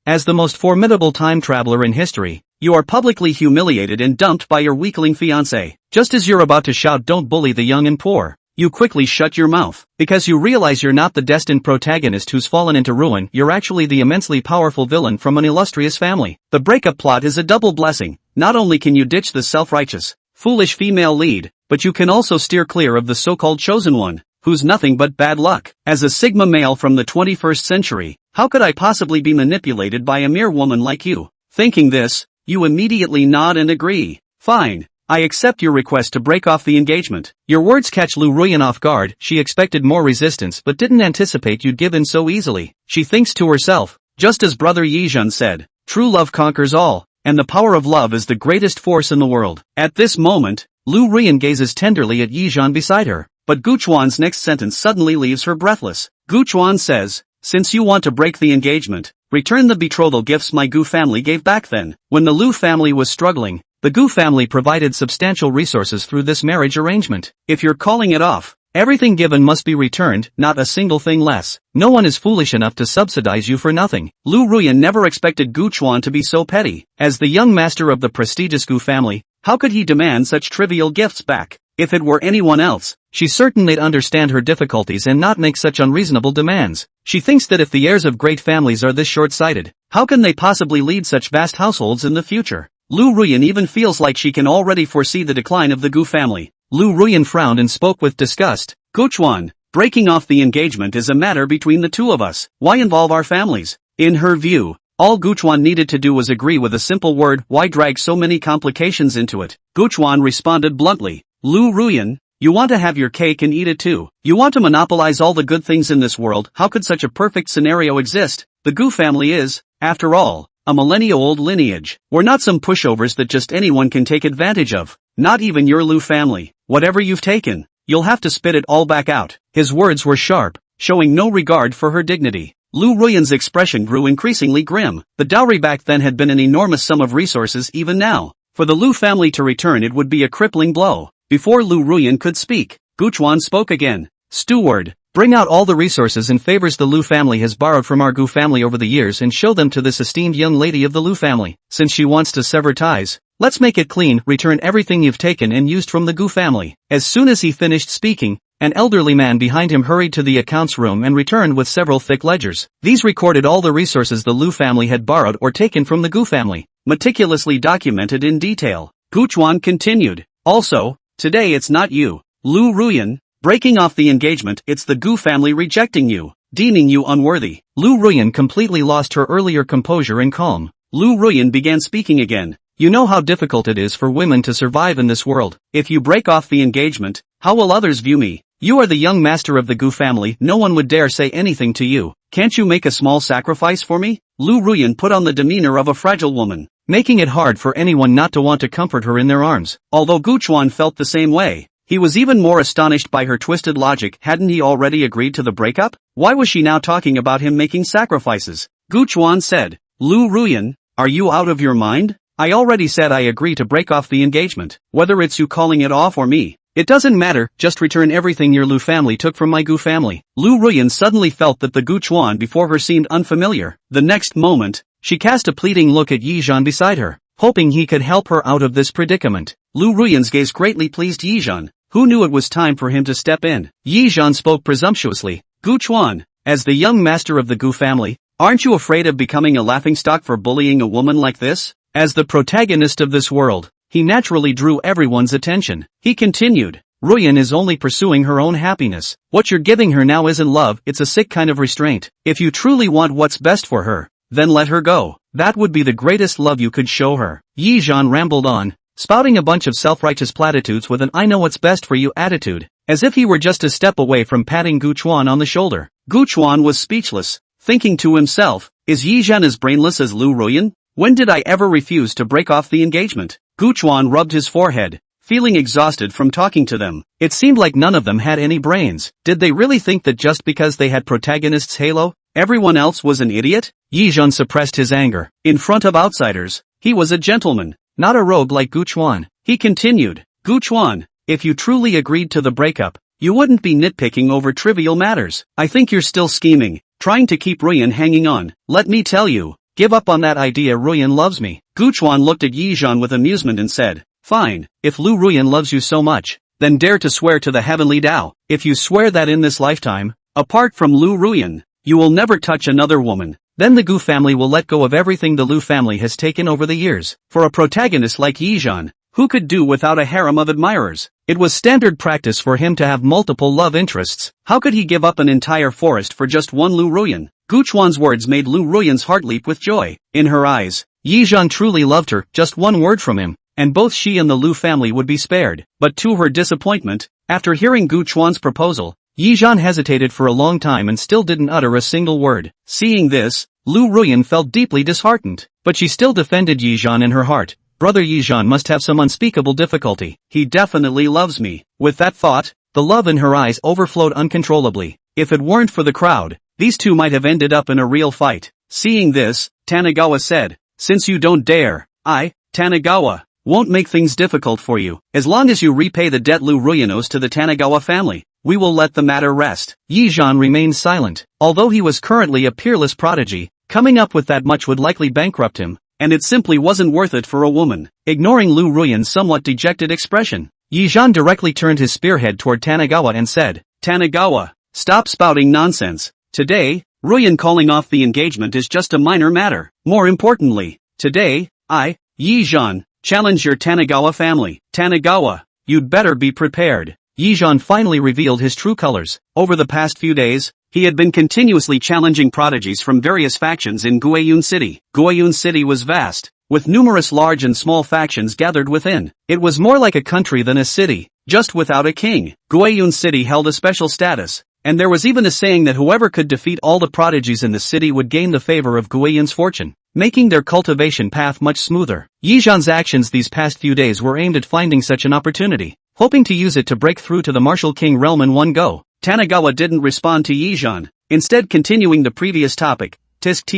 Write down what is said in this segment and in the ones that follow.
As the most formidable time traveler in history, you are publicly humiliated and dumped by your weakling fiancé. Just as you're about to shout "Don't bully the young and poor," you quickly shut your mouth, because you realize you're not the destined protagonist who's fallen into ruin, you're actually the immensely powerful villain from an illustrious family. The breakup plot is a double blessing. Not only can you ditch the self-righteous, foolish female lead, but you can also steer clear of the so-called chosen one, who's nothing but bad luck. As a Sigma male from the 21st century, how could I possibly be manipulated by a mere woman like you? Thinking this, you immediately nod and agree. Fine. I accept your request to break off the engagement. Your words catch Lu Ruyan off guard. She expected more resistance but didn't anticipate you'd give in so easily. She thinks to herself, just as brother Yizhan said, true love conquers all, and the power of love is the greatest force in the world. At this moment, Lu Ruyan gazes tenderly at Yizhan beside her, but Guchuan's next sentence suddenly leaves her breathless. Guchuan says, since you want to break the engagement, return the betrothal gifts my Gu family gave back then. When the Lu family was struggling, the Gu family provided substantial resources through this marriage arrangement. If you're calling it off, everything given must be returned, not a single thing less. No one is foolish enough to subsidize you for nothing. Lu Ruyan never expected Gu Chuan to be so petty. As the young master of the prestigious Gu family, how could he demand such trivial gifts back? If it were anyone else, she certainly'd understand her difficulties and not make such unreasonable demands. She thinks that if the heirs of great families are this short-sighted, how can they possibly lead such vast households in the future? Lu Ruyan even feels like she can already foresee the decline of the Gu family. Lu Ruyan frowned and spoke with disgust. Guchuan, breaking off the engagement is a matter between the two of us. Why involve our families? In her view, all Guchuan needed to do was agree with a simple word. Why drag so many complications into it? Guchuan responded bluntly. Lu Ruyan, you want to have your cake and eat it too. You want to monopolize all the good things in this world. How could such a perfect scenario exist? The Gu family is, after all, a millennia-old lineage. We're not some pushovers that just anyone can take advantage of. Not even your Lu family. Whatever you've taken, you'll have to spit it all back out. His words were sharp, showing no regard for her dignity. Lu Ruyan's expression grew increasingly grim. The dowry back then had been an enormous sum of resources. Even now, for the Lu family to return it would be a crippling blow. Before Lu Ruyan could speak, Guchuan spoke again. Steward, bring out all the resources and favors the Lu family has borrowed from our Gu family over the years and show them to this esteemed young lady of the Lu family. Since she wants to sever ties, let's make it clean. Return everything you've taken and used from the Gu family. As soon as he finished speaking, an elderly man behind him hurried to the accounts room and returned with several thick ledgers. These recorded all the resources the Lu family had borrowed or taken from the Gu family, meticulously documented in detail. Guchuan continued. Also, today it's not you, Lu Ruyan, breaking off the engagement. It's the Gu family rejecting you, deeming you unworthy. Lu Ruyan completely lost her earlier composure and calm. Lu Ruyan began speaking again. You know how difficult it is for women to survive in this world. If you break off the engagement, how will others view me? You are the young master of the Gu family. No one would dare say anything to you. Can't you make a small sacrifice for me? Lu Ruyan put on the demeanor of a fragile woman, making it hard for anyone not to want to comfort her in their arms. Although Guchuan felt the same way, he was even more astonished by her twisted logic. Hadn't he already agreed to the breakup? Why was she now talking about him making sacrifices? Guchuan said, Lu Ruyan, are you out of your mind? I already said I agree to break off the engagement. Whether it's you calling it off or me, it doesn't matter. Just return everything your Lu family took from my Gu family. Lu Ruyan suddenly felt that the Guchuan before her seemed unfamiliar. The next moment, she cast a pleading look at Yizhan beside her, hoping he could help her out of this predicament. Lu Ruyan's gaze greatly pleased Yizhan, who knew it was time for him to step in. Yizhan spoke presumptuously. Guchuan, as the young master of the Gu family, aren't you afraid of becoming a laughingstock for bullying a woman like this? As the protagonist of this world, he naturally drew everyone's attention. He continued, Ruyan is only pursuing her own happiness. What you're giving her now isn't love, it's a sick kind of restraint. If you truly want what's best for her, then let her go. That would be the greatest love you could show her. Yizhan rambled on, spouting a bunch of self-righteous platitudes with an I know what's best for you attitude, as if he were just a step away from patting Guchuan on the shoulder. Guchuan was speechless, thinking to himself, is Yizhan as brainless as Lu Ruyan? When did I ever refuse to break off the engagement? Guchuan rubbed his forehead, feeling exhausted from talking to them. It seemed like none of them had any brains. Did they really think that just because they had protagonist's halo, everyone else was an idiot? Yizhan suppressed his anger. In front of outsiders, he was a gentleman, not a rogue like Guchuan. He continued, Guchuan, if you truly agreed to the breakup, you wouldn't be nitpicking over trivial matters. I think you're still scheming, trying to keep Ruyan hanging on. Let me tell you, Give up on that idea, Ruyan loves me. Gu Chuan looked at Yi Zhan with amusement and said, fine, if Lu Ruyan loves you so much, then dare to swear to the heavenly Tao. If you swear that in this lifetime, apart from Lu Ruyan, you will never touch another woman, then the Gu family will let go of everything the Lu family has taken over the years. For a protagonist like Yi Zhan, who could do without a harem of admirers? It was standard practice for him to have multiple love interests. How could he give up an entire forest for just one Lu Ruyan? Gu Chuan's words made Lu Ruyan's heart leap with joy. In her eyes, Yi Zhan truly loved her, just one word from him, and both she and the Lu family would be spared. But to her disappointment, after hearing Gu Chuan's proposal, Yi Zhan hesitated for a long time and still didn't utter a single word. Seeing this, Lu Ruyan felt deeply disheartened, but she still defended Yi Zhan in her heart. Brother Yi Zhan must have some unspeakable difficulty. He definitely loves me. With that thought, the love in her eyes overflowed uncontrollably. If it weren't for the crowd, these two might have ended up in a real fight. Seeing this, Tanigawa said, since you don't dare, I, Tanigawa, won't make things difficult for you. As long as you repay the debt Lu Ruyan owes to the Tanigawa family, we will let the matter rest. Yi Zhan remained silent. Although he was currently a peerless prodigy, coming up with that much would likely bankrupt him, and it simply wasn't worth it for a woman. Ignoring Lu Ruyan's somewhat dejected expression, Yi Zhan directly turned his spearhead toward Tanigawa and said, Tanigawa, stop spouting nonsense. Today, Ruyan calling off the engagement is just a minor matter. More importantly, today, I, Yi Zhan, challenge your Tanigawa family. Tanigawa, you'd better be prepared. Yi Zhan finally revealed his true colors. Over the past few days, he had been continuously challenging prodigies from various factions in Guiyun City. Guiyun City was vast, with numerous large and small factions gathered within. It was more like a country than a city, just without a king. Guiyun City held a special status, and there was even a saying that whoever could defeat all the prodigies in the city would gain the favor of Guiyun's fortune, making their cultivation path much smoother. Yi Zhan's actions these past few days were aimed at finding such an opportunity, hoping to use it to break through to the martial king realm in one go. Tanigawa didn't respond to Yi Zhan, instead continuing the previous topic. Tsk,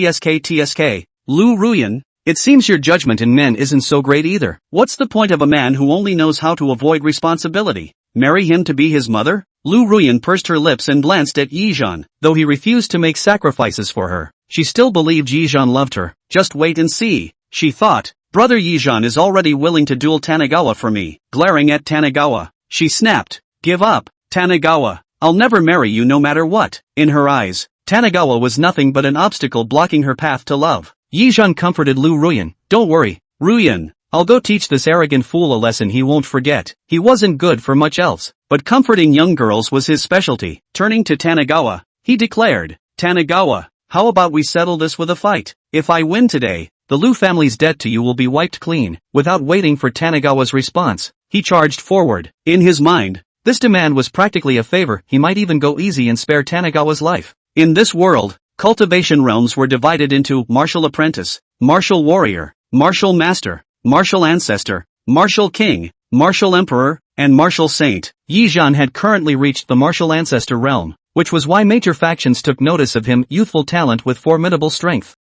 Lu Ruyan, it seems your judgment in men isn't so great either. What's the point of a man who only knows how to avoid responsibility? Marry him to be his mother? Lu Ruyan pursed her lips and glanced at Yi Zhan. Though he refused to make sacrifices for her, she still believed Yi Zhan loved her. Just wait and see, she thought. Brother Yi Zhan is already willing to duel Tanigawa for me. Glaring at Tanigawa, she snapped, give up, Tanigawa. I'll never marry you no matter what. In her eyes, Tanigawa was nothing but an obstacle blocking her path to love. Yi Zhan comforted Lu Ruyan. Don't worry, Ruyan, I'll go teach this arrogant fool a lesson he won't forget. He wasn't good for much else, but comforting young girls was his specialty. Turning to Tanigawa, he declared, Tanigawa, how about we settle this with a fight? If I win today, the Lu family's debt to you will be wiped clean. Without waiting for Tanigawa's response, he charged forward. In his mind, this demand was practically a favor. He might even go easy and spare Tanigawa's life. In this world, cultivation realms were divided into martial apprentice, martial warrior, martial master, martial ancestor, martial king, martial emperor, and martial saint. Yi Zhan had currently reached the martial ancestor realm, which was why major factions took notice of him. Youthful talent with formidable strength.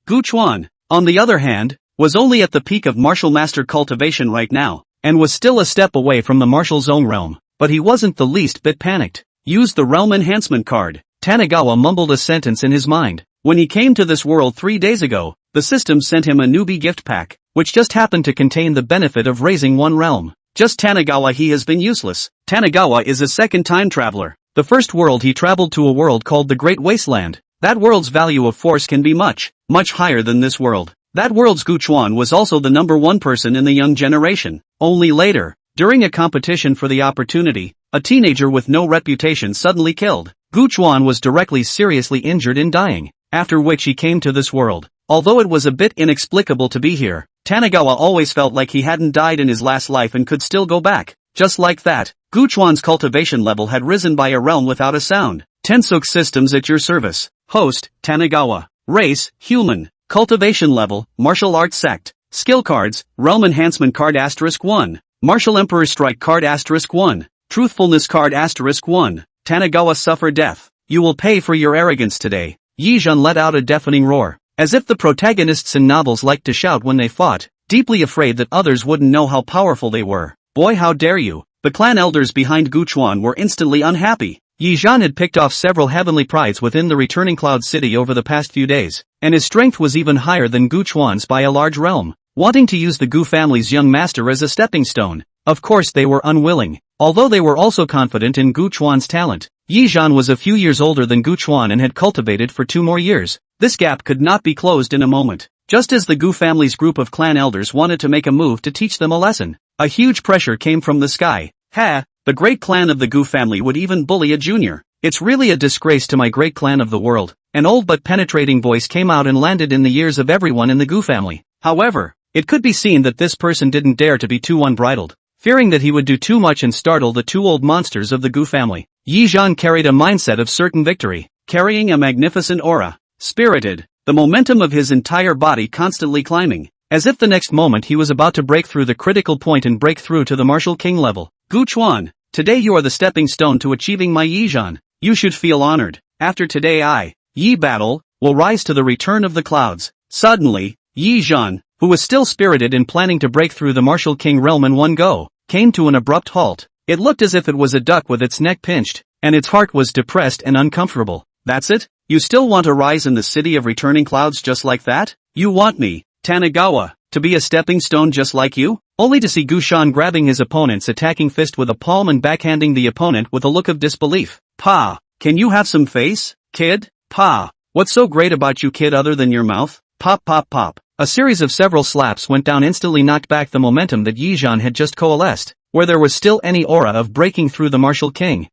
Gu Chuan, on the other hand, was only at the peak of martial master cultivation right now, and was still a step away from the martial zone realm, but he wasn't the least bit panicked. Use the realm enhancement card. Tanigawa mumbled a sentence in his mind. When he came to this world 3 days ago, the system sent him a newbie gift pack, which just happened to contain the benefit of raising one realm. Just Tanigawa, he has been useless. Tanigawa is a second time traveler. The first world he traveled to a world called the Great Wasteland. That world's value of force can be much higher than this world. That world's Gu Chuan was also the #1 person in the young generation. Only later, during a competition for the opportunity, a teenager with no reputation suddenly killed. Gu Chuan was directly seriously injured in dying, after which he came to this world. Although it was a bit inexplicable to be here, Tanigawa always felt like he hadn't died in his last life and could still go back. Just like that, Gu Chuan's cultivation level had risen by a realm without a sound. Tensuk Systems at your service. Host, Tanigawa. Race, human. Cultivation level, martial arts sect. Skill cards, realm enhancement card *1. Martial emperor strike card *1. Truthfulness card *1. Tanigawa suffer death. You will pay for your arrogance today. Yi Zhan let out a deafening roar, as if the protagonists in novels liked to shout when they fought, deeply afraid that others wouldn't know how powerful they were. Boy, how dare you! The clan elders behind Gu Chuan were instantly unhappy. Yi Zhan had picked off several heavenly prides within the returning Cloud City over the past few days, and his strength was even higher than Gu Chuan's by a large realm. Wanting to use the Gu family's young master as a stepping stone, of course they were unwilling, although they were also confident in Gu Chuan's talent. Yi Zhan was a few years older than Gu Chuan and had cultivated for 2 more years. This gap could not be closed in a moment. Just as the Gu family's group of clan elders wanted to make a move to teach them a lesson, a huge pressure came from the sky. The great clan of the Gu family would even bully a junior. It's really a disgrace to my great clan of the world. An old but penetrating voice came out and landed in the ears of everyone in the Gu family. However, it could be seen that this person didn't dare to be too unbridled. Fearing that he would do too much and startle the 2 old monsters of the Gu family, Yi Zhan carried a mindset of certain victory, carrying a magnificent aura. Spirited, the momentum of his entire body constantly climbing, as if the next moment he was about to break through the critical point and break through to the martial king level. Gu Chuan, today you are the stepping stone to achieving my Yi Zhan. You should feel honored. After today Yi battle, will rise to the return of the clouds. Suddenly, Yi Zhan, who was still spirited and planning to break through the martial king realm in one go, came to an abrupt halt. It looked as if it was a duck with its neck pinched, and its heart was depressed and uncomfortable. That's it? You still want to rise in the city of returning clouds just like that? You want me, Tanagawa, to be a stepping stone just like you? Only to see Gu Shan grabbing his opponent's attacking fist with a palm and backhanding the opponent with a look of disbelief. Pa, can you have some face, kid? Pa, what's so great about you kid other than your mouth? Pop pop pop. A series of several slaps went down instantly knocked back the momentum that Yi Zhan had just coalesced, where there was still any aura of breaking through the martial king.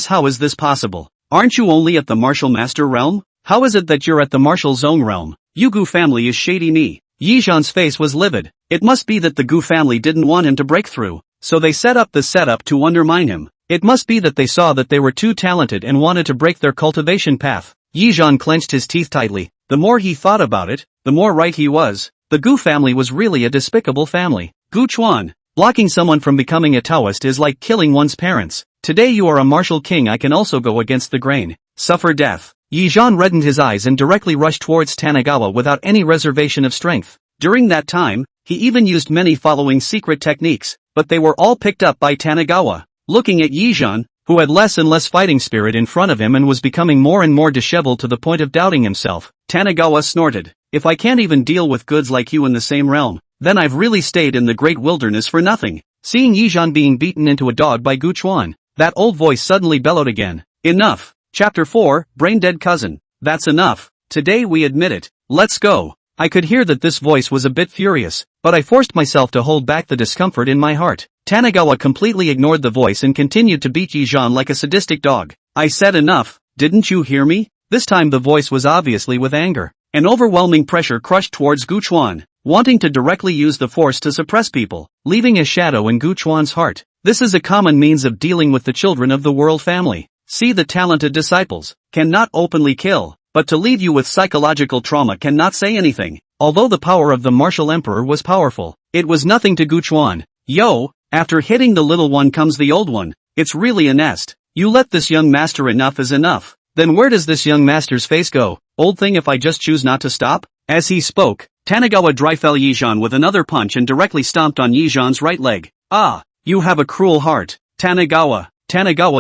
How is this possible? Aren't you only at the martial master realm? How is it that you're at the martial zone realm? You Gu family is shady me. Yi Zhan's face was livid. It must be that the Gu family didn't want him to break through, so they set up the setup to undermine him. It must be that they saw that they were too talented and wanted to break their cultivation path. Yi Zhan clenched his teeth tightly. The more he thought about it, the more right he was. The Gu family was really a despicable family. Gu Chuan, blocking someone from becoming a Taoist is like killing one's parents. Today you are a martial king, I can also go against the grain. Suffer death. Yi Zhan reddened his eyes and directly rushed towards Tanagawa without any reservation of strength. During that time, he even used many following secret techniques, but they were all picked up by Tanagawa. Looking at Yi Zhan, who had less and less fighting spirit in front of him and was becoming more and more disheveled to the point of doubting himself, Tanagawa snorted. If I can't even deal with goods like you in the same realm, then I've really stayed in the great wilderness for nothing. Seeing Yi Zhan being beaten into a dog by Gu Chuan, that old voice suddenly bellowed again. Enough. Chapter 4, Brain-Dead Cousin. That's enough. Today we admit it. Let's go. I could hear that this voice was a bit furious, but I forced myself to hold back the discomfort in my heart. Tanagawa completely ignored the voice and continued to beat Yi Zhan like a sadistic dog. I said enough, didn't you hear me? This time the voice was obviously with anger. An overwhelming pressure crushed towards Gu Chuan, wanting to directly use the force to suppress people, leaving a shadow in Gu Chuan's heart. This is a common means of dealing with the children of the world family. See, the talented disciples cannot openly kill, but to leave you with psychological trauma cannot say anything. Although the power of the martial emperor was powerful, it was nothing to Gu Chuan. Yo, after hitting the little one comes the old one. It's really a nest. You let this young master, enough is enough. Then where does this young master's face go? Old thing, if I just choose not to stop? As he spoke, Tanagawa dry fell Yi Zhan with another punch and directly stomped on Yi Zhan's right leg. Ah, you have a cruel heart. Tanagawa,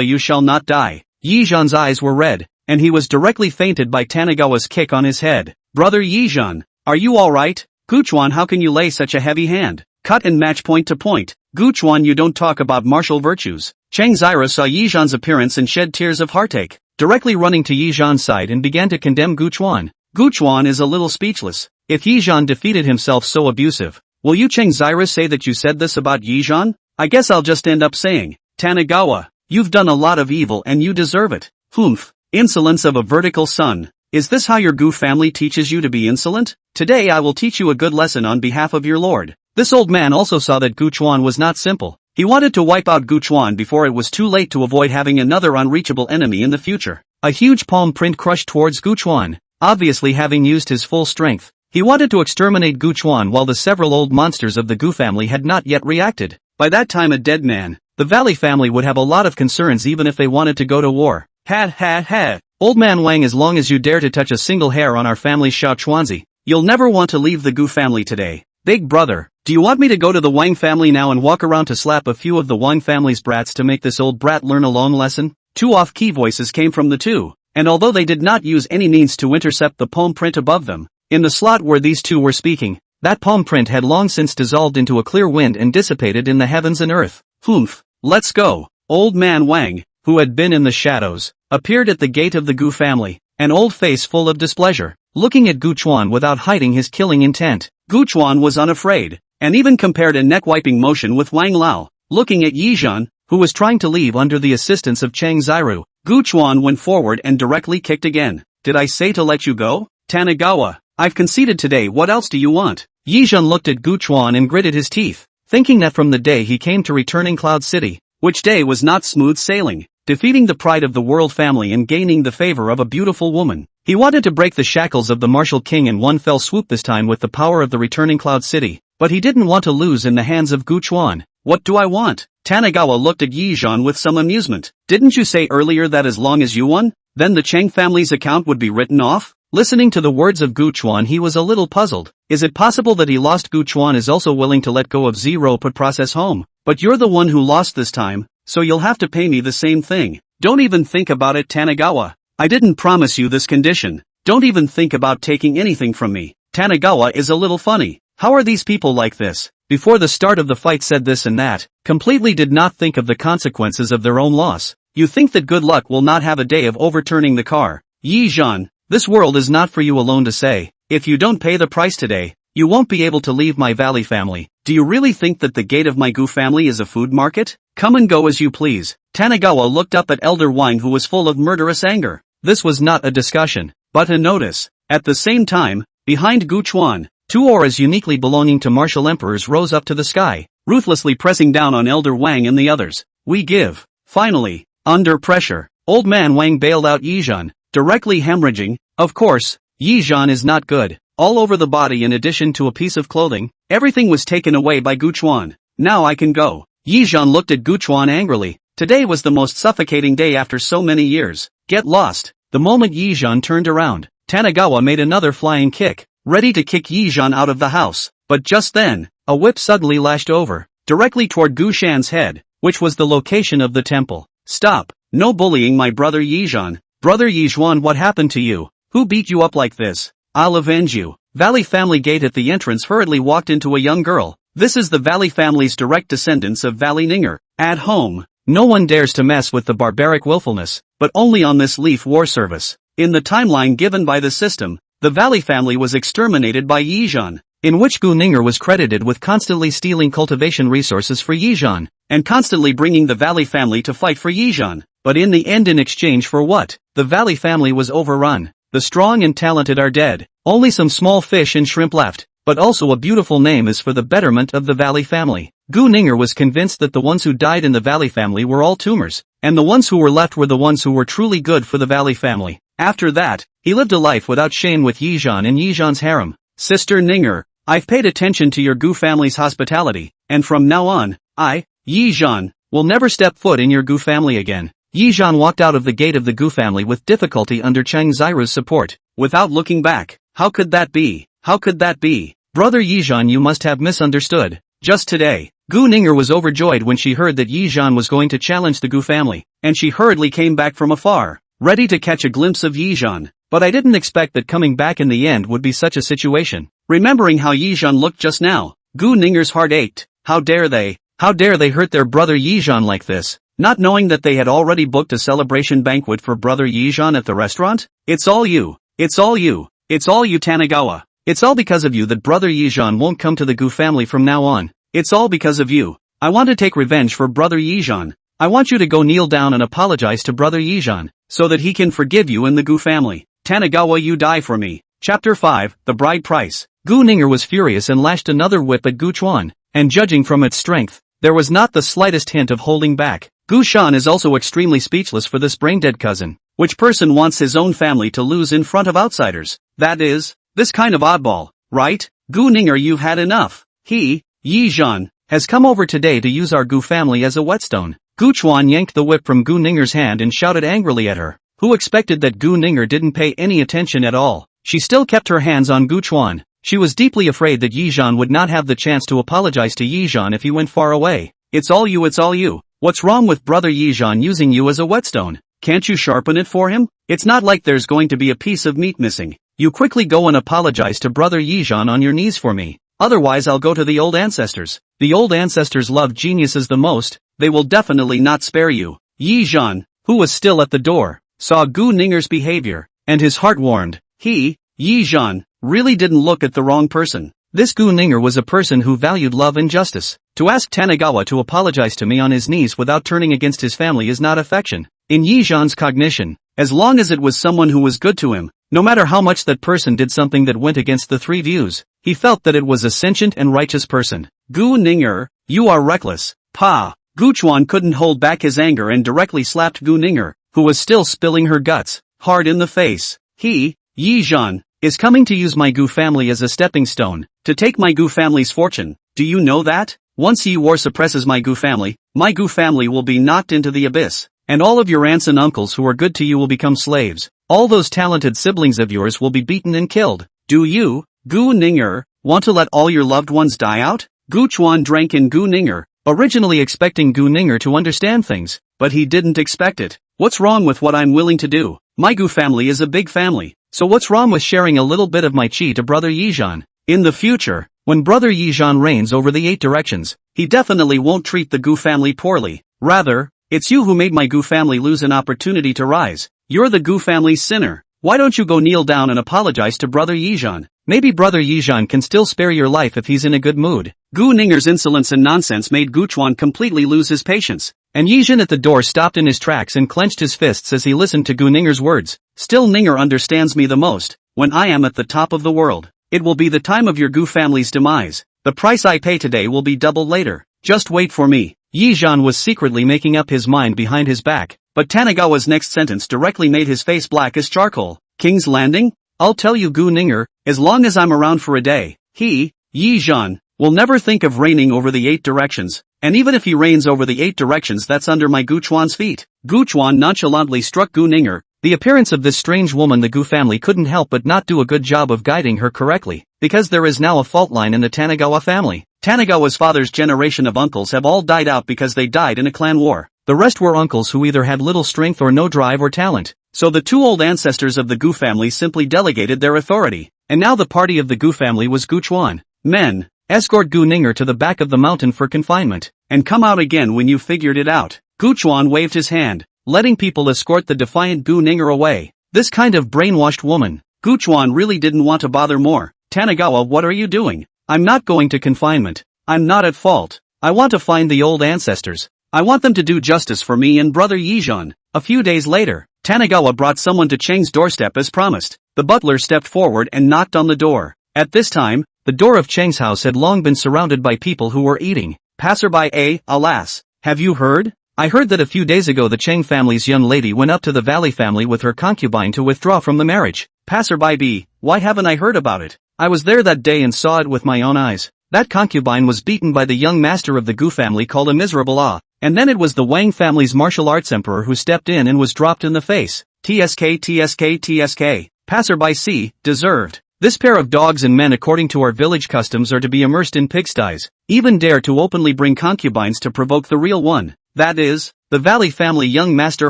you shall not die. Yi Zhan's eyes were red, and he was directly fainted by Tanagawa's kick on his head. Brother Yi Zhan, are you alright? Gu Chuan, how can you lay such a heavy hand? Cut and match point to point. Gu Chuan, you don't talk about martial virtues. Cheng Zaira saw Yi Zhan's appearance and shed tears of heartache, directly running to Yi Zhan's side and began to condemn Gu Chuan. Gu Chuan is a little speechless. If Yi Zhan defeated himself so abusive, will you Cheng Zaira say that you said this about Yi Zhan? I guess I'll just end up saying, Tanagawa, you've done a lot of evil and you deserve it. Humph, insolence of a vertical son. Is this how your Gu family teaches you to be insolent? Today I will teach you a good lesson on behalf of your lord. This old man also saw that Gu Chuan was not simple. He wanted to wipe out Gu Chuan before it was too late to avoid having another unreachable enemy in the future. A huge palm print crushed towards Gu Chuan, obviously having used his full strength. He wanted to exterminate Gu Chuan while the several old monsters of the Gu family had not yet reacted. By that time a dead man, the Valley family would have a lot of concerns even if they wanted to go to war. Ha. Old man Wang, as long as you dare to touch a single hair on our family's Shao Chuanzi, you'll never want to leave the Gu family today. Big brother, do you want me to go to the Wang family now and walk around to slap a few of the Wang family's brats to make this old brat learn a long lesson? Two off-key voices came from the two, and although they did not use any means to intercept the palm print above them, in the slot where these two were speaking, that palm print had long since dissolved into a clear wind and dissipated in the heavens and earth. Humph, let's go. Old man Wang, who had been in the shadows, appeared at the gate of the Gu family, an old face full of displeasure, looking at Gu Chuan without hiding his killing intent. Gu Chuan was unafraid, and even compared a neck-wiping motion with Wang Lao. Looking at Yi Zhan, who was trying to leave under the assistance of Chang Ziru, Gu Chuan went forward and directly kicked again. Did I say to let you go? Tanagawa, I've conceded today, what else do you want? Yi Zhan looked at Gu Chuan and gritted his teeth, thinking that from the day he came to returning Cloud City, which day was not smooth sailing, defeating the pride of the world family and gaining the favor of a beautiful woman, he wanted to break the shackles of the martial king in one fell swoop, this time with the power of the returning Cloud City, but he didn't want to lose in the hands of Gu Chuan. What do I want? Tanagawa looked at Yi Zhan with some amusement. Didn't you say earlier that as long as you won, then the Cheng family's account would be written off? Listening to the words of Gu Chuan, he was a little puzzled. Is it possible that he lost? Gu Chuan is also willing to let go of zero put process home, but you're the one who lost this time, so you'll have to pay me the same thing. Don't even think about it, Tanagawa. I didn't promise you this condition. Don't even think about taking anything from me. Tanagawa is a little funny. How are these people like this? Before the start of the fight said this and that, completely did not think of the consequences of their own loss. You think that good luck will not have a day of overturning the car. Yi Zhan, this world is not for you alone to say. If you don't pay the price today, you won't be able to leave my valley family. Do you really think that the gate of my Gu family is a food market? Come and go as you please. Tanagawa looked up at Elder Wang, who was full of murderous anger. This was not a discussion, but a notice. At the same time, behind Gu Chuan, two auras uniquely belonging to martial emperors rose up to the sky, ruthlessly pressing down on Elder Wang and the others. We give. Finally, under pressure, old man Wang bailed out Yi Zhan, directly hemorrhaging. Of course, Yi Zhan is not good. All over the body in addition to a piece of clothing, everything was taken away by Gu Chuan. Now I can go. Yi Zhan looked at Gu Chuan angrily. Today was the most suffocating day after so many years. Get lost. The moment Yi Zhan turned around, Tanagawa made another flying kick, ready to kick Yi Zhan out of the house. But just then, a whip suddenly lashed over, directly toward Gu Shan's head, which was the location of the temple. Stop. No bullying my brother Yi Zhan. Brother Yi Zhuan, what happened to you? Who beat you up like this? I'll avenge you. Valley family gate. At the entrance hurriedly walked into a young girl. This is the Valley family's direct descendants of Valley Ninger. At home, no one dares to mess with the barbaric willfulness, but only on this Leaf War service. In the timeline given by the system, the Valley family was exterminated by Yi Zhan, in which Gu Ninger was credited with constantly stealing cultivation resources for Yi Zhan, and constantly bringing the Valley family to fight for Yi Zhan. But in the end, in exchange for what? The Valley family was overrun. The strong and talented are dead. Only some small fish and shrimp left, but also a beautiful name is for the betterment of the Valley family. Gu Ninger was convinced that the ones who died in the Valley family were all tumors, and the ones who were left were the ones who were truly good for the Valley family. After that, he lived a life without shame with Yi Zhan and Yi Zhan's harem. Sister Ninger, I've paid attention to your Gu family's hospitality, and from now on, I, Yi Zhan, will never step foot in your Gu family again. Yi Zhan walked out of the gate of the Gu family with difficulty under Chang Ziru's support, without looking back. How could that be? How could that be? Brother Yi Zhan, you must have misunderstood. Just today, Gu Ninger was overjoyed when she heard that Yi Zhan was going to challenge the Gu family, and she hurriedly came back from afar, ready to catch a glimpse of Yi Zhan. But I didn't expect that coming back in the end would be such a situation. Remembering how Yi Zhan looked just now, Gu Ninger's heart ached. How dare they hurt their brother Yi Zhan like this? Not knowing that they had already booked a celebration banquet for brother Yi Zhan at the restaurant? It's all you. It's all you. It's all you, Tanagawa. It's all because of you that brother Yi Zhan won't come to the Gu family from now on. It's all because of you. I want to take revenge for brother Yi Zhan. I want you to go kneel down and apologize to brother Yi Zhan, so that he can forgive you and the Gu family. Tanagawa, you die for me. Chapter 5, The Bride Price. Gu Ninger was furious and lashed another whip at Gu Chuan, and judging from its strength, there was not the slightest hint of holding back. Gu Shan is also extremely speechless for this brain-dead cousin. Which person wants his own family to lose in front of outsiders? That is, this kind of oddball, right? Gu Ninger, you've had enough. He, Yi Zhan, has come over today to use our Gu family as a whetstone. Gu Chuan yanked the whip from Gu Ninger's hand and shouted angrily at her, who expected that Gu Ninger didn't pay any attention at all. She still kept her hands on Gu Chuan. She was deeply afraid that Yi Zhan would not have the chance to apologize to Yi Zhan if he went far away. It's all you, it's all you. What's wrong with brother Yi Zhan using you as a whetstone? Can't you sharpen it for him? It's not like there's going to be a piece of meat missing. You quickly go and apologize to Brother Yizhan on your knees for me. Otherwise I'll go to the old ancestors. The old ancestors love geniuses the most, they will definitely not spare you. Yizhan, who was still at the door, saw Gu Ninger's behavior, and his heart warmed. Yizhan, really didn't look at the wrong person. This Gu Ninger was a person who valued love and justice. To ask Tanagawa to apologize to me on his knees without turning against his family is not affection. In Yizhan's cognition, as long as it was someone who was good to him, no matter how much that person did something that went against the three views, he felt that it was a sentient and righteous person. Gu Ninger, you are reckless. Pa! Gu Chuan couldn't hold back his anger and directly slapped Gu Ninger, who was still spilling her guts, hard in the face. Yizhan, is coming to use my Gu family as a stepping stone, to take my Gu family's fortune. Do you know that? Once Yi War suppresses my Gu family will be knocked into the abyss, and all of your aunts and uncles who are good to you will become slaves. All those talented siblings of yours will be beaten and killed. Do you, Gu Ninger, want to let all your loved ones die out? Gu Chuan drank in Gu Ninger, originally expecting Gu Ninger to understand things, but he didn't expect it. What's wrong with what I'm willing to do? My Gu family is a big family, so what's wrong with sharing a little bit of my chi to Brother Yizhan? In the future, when Brother Yizhan reigns over the 8 directions, he definitely won't treat the Gu family poorly. Rather, it's you who made my Gu family lose an opportunity to rise. You're the Gu family's sinner. Why don't you go kneel down and apologize to Brother Yizhan? Maybe Brother Yizhan can still spare your life if he's in a good mood. Gu Ninger's insolence and nonsense made Gu Chuan completely lose his patience, and Yizhan at the door stopped in his tracks and clenched his fists as he listened to Gu Ninger's words. Still Ninger understands me the most. When I am at the top of the world, it will be the time of your Gu family's demise. The price I pay today will be doubled later. Just wait for me. Yizhan was secretly making up his mind behind his back, but Tanagawa's next sentence directly made his face black as charcoal. King's Landing? I'll tell you Gu Ninger, as long as I'm around for a day, Yizhan, will never think of reigning over the 8 directions, and even if he reigns over the 8 directions that's under my Gu Chuan's feet. Gu Chuan nonchalantly struck Gu Ninger. The appearance of this strange woman the Gu family couldn't help but not do a good job of guiding her correctly, because there is now a fault line in the Tanagawa family. Tanagawa's father's generation of uncles have all died out because they died in a clan war. The rest were uncles who either had little strength or no drive or talent. So the 2 old ancestors of the Gu family simply delegated their authority, and now the party of the Gu family was Gu Chuan. Men, escort Gu Ninger to the back of the mountain for confinement, and come out again when you figured it out. Gu Chuan waved his hand, letting people escort the defiant Gu Ninger away. This kind of brainwashed woman, Gu Chuan really didn't want to bother more. Tanagawa, what are you doing? I'm not going to confinement. I'm not at fault. I want to find the old ancestors. I want them to do justice for me and Brother Yizhan. A few days later, Tanagawa brought someone to Cheng's doorstep as promised. The butler stepped forward and knocked on the door. At this time, the door of Cheng's house had long been surrounded by people who were eating. Passerby, alas, have you heard? I heard that a few days ago the Cheng family's young lady went up to the Valley family with her concubine to withdraw from the marriage. Passerby B, why haven't I heard about it? I was there that day and saw it with my own eyes. That concubine was beaten by the young master of the Gu family called a miserable and then it was the Wang family's martial arts emperor who stepped in and was dropped in the face. TSK. Passerby C, deserved. This pair of dogs and men according to our village customs are to be immersed in pigsties. Even dare to openly bring concubines to provoke the real one. That is, the Valley family young master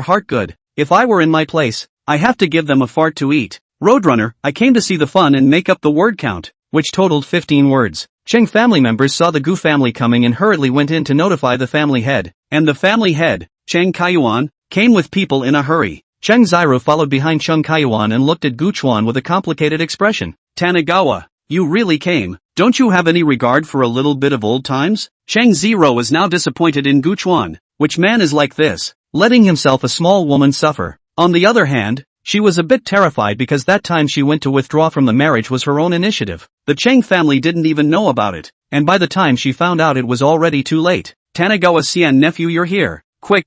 Heartgood. If I were in my place, I have to give them a fart to eat. Roadrunner, I came to see the fun and make up the word count, which totaled 15 words. Cheng family members saw the Gu family coming and hurriedly went in to notify the family head. And the family head, Cheng Kaiyuan, came with people in a hurry. Cheng Ziro followed behind Cheng Kaiyuan and looked at Gu Chuan with a complicated expression. Tanagawa, you really came. Don't you have any regard for a little bit of old times? Cheng Ziro is now disappointed in Gu Chuan. Which man is like this, letting himself a small woman suffer? On the other hand, she was a bit terrified because that time she went to withdraw from the marriage was her own initiative. The Cheng family didn't even know about it, and by the time she found out it was already too late. Tanagawa-sian nephew, you're here. Quick.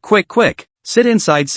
Sit inside.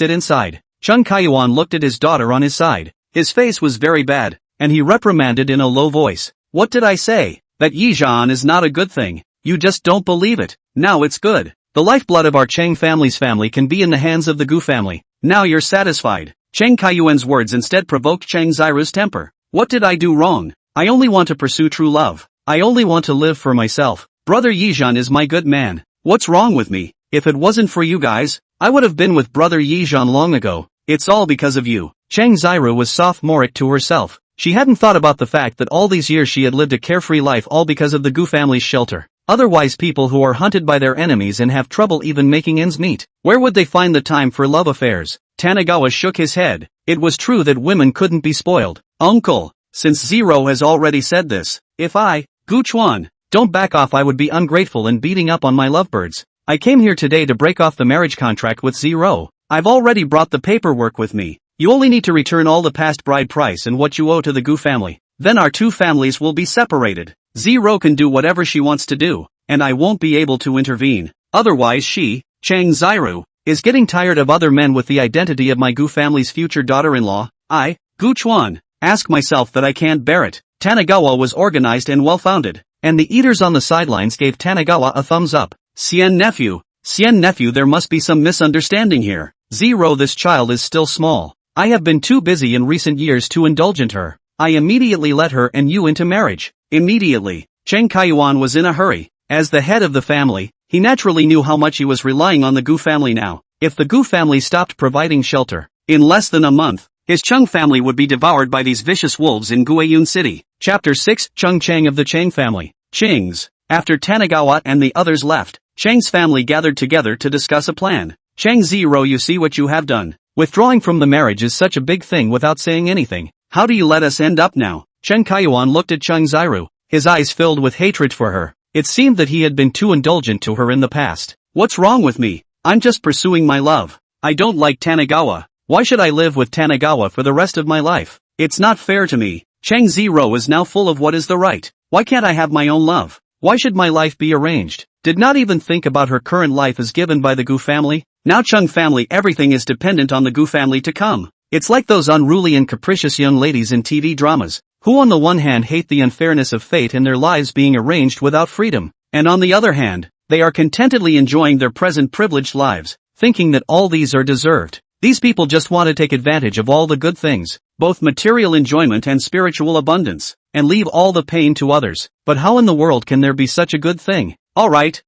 Cheng Kaiyuan looked at his daughter on his side. His face was very bad, and he reprimanded in a low voice. What did I say? That Yizhan is not a good thing. You just don't believe it. Now it's good. The lifeblood of our Cheng family's family can be in the hands of the Gu family. Now you're satisfied. Cheng Kaiyuan's words instead provoked Cheng Ziru's temper. What did I do wrong? I only want to pursue true love. I only want to live for myself. Brother Yizhan is my good man. What's wrong with me? If it wasn't for you guys, I would have been with Brother Yizhan long ago. it's all because of you. Chang Ziru was sophomoric to herself. She hadn't thought about the fact that all these years she had lived a carefree life all because of the Gu family's shelter. Otherwise, people who are hunted by their enemies and have trouble even making ends meet, where would they find the time for love affairs? Tanagawa shook his head. It was true that women couldn't be spoiled. Uncle, since Zero has already said this, if I, Gu Chuan, don't back off, I would be ungrateful and beating up on my lovebirds. I came here today to break off the marriage contract with Zero. I've already brought the paperwork with me. You only need to return all the past bride price and what you owe to the Gu family. Then our two families will be separated. Zero can do whatever she wants to do, and I won't be able to intervene. Otherwise she, Chang Ziru, is getting tired of other men with the identity of my Gu family's future daughter-in-law. I, Gu Chuan, ask myself that I can't bear it. Tanagawa was organized and well-founded, and the eaters on the sidelines gave Tanagawa a thumbs up. Sien nephew, there must be some misunderstanding here. Zero, this child is still small. I have been too busy in recent years to indulgent her. I immediately let her and you into marriage. Immediately. Cheng Kaiyuan was in a hurry. As the head of the family, he naturally knew how much he was relying on the Gu family now. If the Gu family stopped providing shelter, in less than a month, his Cheng family would be devoured by these vicious wolves in Guiyun City. Chapter 6, Cheng Chang of the Chang family. Ching's. After Tanagawa and the others left, Chang's family gathered together to discuss a plan. Chang Zero, you see what you have done. Withdrawing from the marriage is such a big thing without saying anything. How do you let us end up now? Cheng Kaiyuan looked at Cheng Ziru, his eyes filled with hatred for her. It seemed that he had been too indulgent to her in the past. What's wrong with me? I'm just pursuing my love. I don't like Tanagawa. Why should I live with Tanagawa for the rest of my life? It's not fair to me. Cheng Zero is now full of what is the right. Why can't I have my own love? Why should my life be arranged? Did not even think about her current life as given by the Gu family. Now Cheng family, everything is dependent on the Gu family to come. It's like those unruly and capricious young ladies in TV dramas, who on the one hand hate the unfairness of fate and their lives being arranged without freedom, and on the other hand, they are contentedly enjoying their present privileged lives, thinking that all these are deserved. These people just want to take advantage of all the good things, both material enjoyment and spiritual abundance, and leave all the pain to others. But how in the world can there be such a good thing? Alright.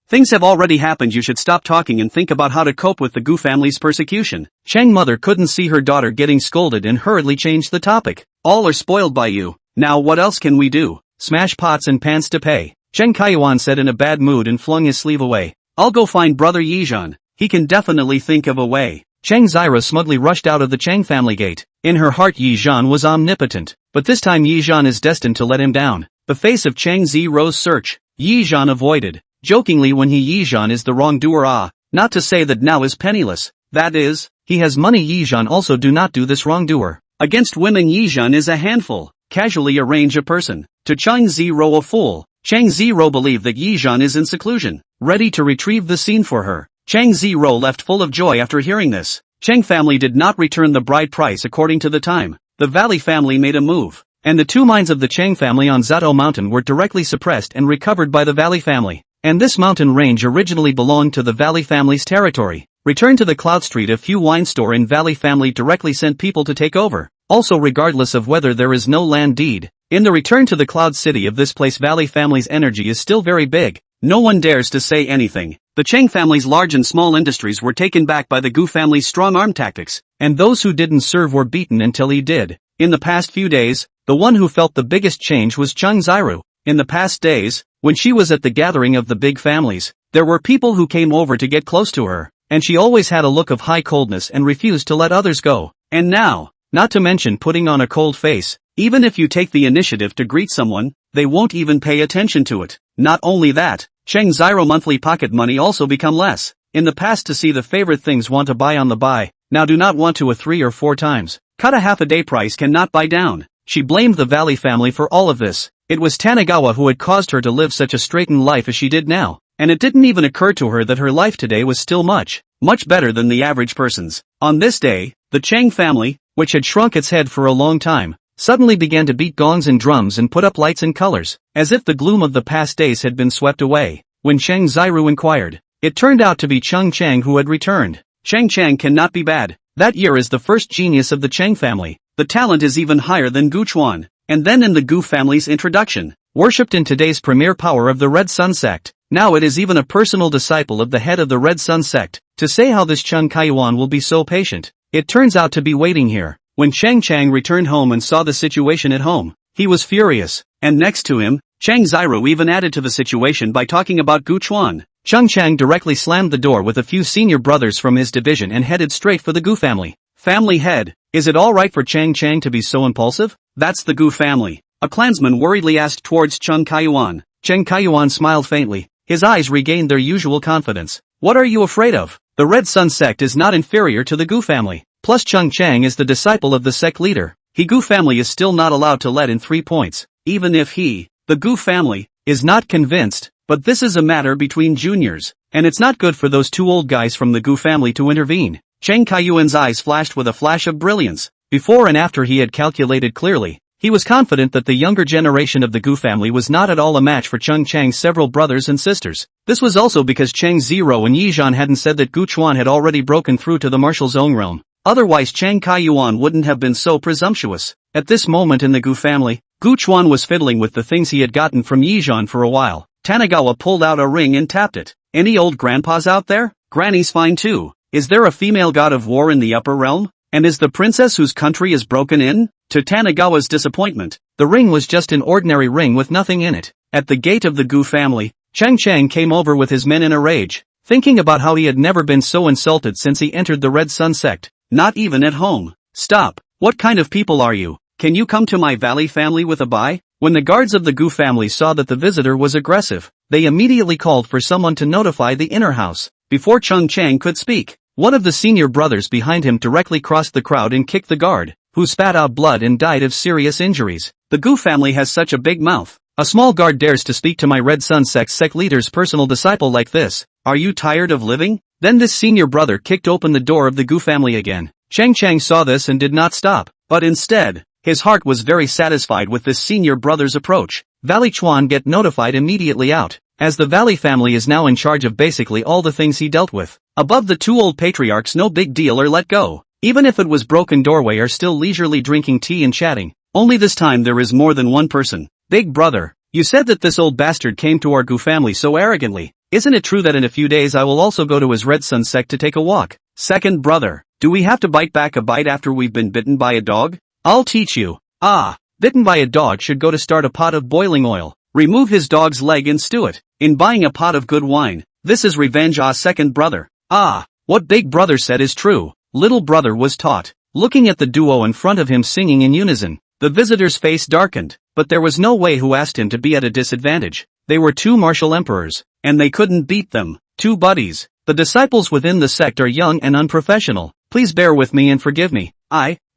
Things have already happened, you should stop talking and think about how to cope with the Gu family's persecution. Cheng mother couldn't see her daughter getting scolded and hurriedly changed the topic. All are spoiled by you. Now what else can we do? Smash pots and pans to pay. Cheng Kaiyuan said in a bad mood and flung his sleeve away. I'll go find brother Yizhan. He can definitely think of a way. Cheng Zira smugly rushed out of the Cheng family gate. In her heart Yizhan was omnipotent, but this time Yizhan is destined to let him down. The face of Cheng Zi rose search. Yizhan avoided. Jokingly when Yizhan is the wrongdoer, not to say that now is penniless. That is, he has money. Yizhan also do not do this wrongdoer. Against women Yizhan is a handful. Casually arrange a person. To Cheng Ziro a fool. Cheng Ziro believed that Yizhan is in seclusion, ready to retrieve the scene for her. Cheng Ziro left full of joy after hearing this. Cheng family did not return the bride price according to the time. The Valley family made a move, and the two mines of the Cheng family on Zato Mountain were directly suppressed and recovered by the Valley family. And this mountain range originally belonged to the Valley family's territory. Returned to the Cloud Street, a few wine store in Valley family directly sent people to take over. Also regardless of whether there is no land deed. In the return to the Cloud City of this place Valley family's energy is still very big. No one dares to say anything. The Cheng family's large and small industries were taken back by the Gu family's strong-arm tactics, and those who didn't serve were beaten until he did. In the past few days, the one who felt the biggest change was Cheng Ziru. In the past days, when she was at the gathering of the big families, there were people who came over to get close to her, and she always had a look of high coldness and refused to let others go. And now, not to mention putting on a cold face, even if you take the initiative to greet someone, they won't even pay attention to it. Not only that, Cheng Ziro monthly pocket money also become less. In the past to see the favorite things want to buy on the buy, now do not want to a 3 or 4 times. Cut a half a day price cannot buy down. She blamed the Valley family for all of this. It was Tanagawa who had caused her to live such a straitened life as she did now, and it didn't even occur to her that her life today was still much better than the average person's. On this day, the Cheng family, which had shrunk its head for a long time, suddenly began to beat gongs and drums and put up lights and colors, as if the gloom of the past days had been swept away. When Cheng Ziru inquired, it turned out to be Cheng Chang who had returned. Cheng Chang cannot be bad. That year is the first genius of the Cheng family. The talent is even higher than Gu Chuan. And then in the Gu family's introduction, worshipped in today's premier power of the Red Sun sect. Now it is even a personal disciple of the head of the Red Sun sect. To say how this Cheng Kaiyuan will be so patient, It turns out to be waiting here. When Chang returned home and saw the situation at home, he was furious, and next to him, Chang Ziru even added to the situation by talking about Gu Chuan. Chang directly slammed the door with a few senior brothers from his division and headed straight for the Gu family. Family head, is it alright for Chang to be so impulsive? That's the Gu family. A clansman worriedly asked towards Cheng Kaiyuan. Cheng Kaiyuan smiled faintly. His eyes regained their usual confidence. What are you afraid of? The Red Sun sect is not inferior to the Gu family. Plus Chang is the disciple of the sect leader. The Gu family is still not allowed to let in 3 points. Even if the Gu family, is not convinced, but this is a matter between juniors, and it's not good for those 2 old guys from the Gu family to intervene. Cheng Kaiyuan's eyes flashed with a flash of brilliance. Before and after he had calculated clearly, he was confident that the younger generation of the Gu family was not at all a match for Chang's several brothers and sisters. This was also because Chang Zero and Yizhan hadn't said that Gu Chuan had already broken through to the martial zone realm. Otherwise Cheng Kaiyuan wouldn't have been so presumptuous. At this moment in the Gu family, Gu Chuan was fiddling with the things he had gotten from Yizhan for a while. Tanagawa pulled out a ring and tapped it. Any old grandpas out there? Granny's fine too. Is there a female god of war in the upper realm? And is the princess whose country is broken in? To Tanagawa's disappointment, the ring was just an ordinary ring with nothing in it. At the gate of the Gu family, Chang came over with his men in a rage, thinking about how he had never been so insulted since he entered the Red Sun sect. Not even at home. Stop. What kind of people are you? Can you come to my valley family with a bye? When the guards of the Gu family saw that the visitor was aggressive, they immediately called for someone to notify the inner house. Before Chang could speak, one of the senior brothers behind him directly crossed the crowd and kicked the guard, who spat out blood and died of serious injuries. The Gu family has such a big mouth. A small guard dares to speak to my Red Sun sect leader's personal disciple like this. Are you tired of living? Then this senior brother kicked open the door of the Gu family again. Chang saw this and did not stop, but instead, his heart was very satisfied with this senior brother's approach. Valley Chuan get notified immediately out, as the Valley family is now in charge of basically all the things he dealt with. Above the 2 old patriarchs no big deal or let go. Even if it was broken doorway are still leisurely drinking tea and chatting. Only this time there is more than one person. Big brother, you said that this old bastard came to our Gu family so arrogantly. Isn't it true that in a few days I will also go to his Red Sun sect to take a walk? Second brother, do we have to bite back a bite after we've been bitten by a dog? I'll teach you. Bitten by a dog should go to start a pot of boiling oil. Remove his dog's leg and stew it, in buying a pot of good wine. This is revenge. Second brother. What big brother said is true. Little brother was taught. Looking at the duo in front of him singing in unison, the visitor's face darkened, but there was no way who asked him to be at a disadvantage. They were 2 martial emperors, and they couldn't beat them. 2 buddies. The disciples within the sect are young and unprofessional. Please bear with me and forgive me.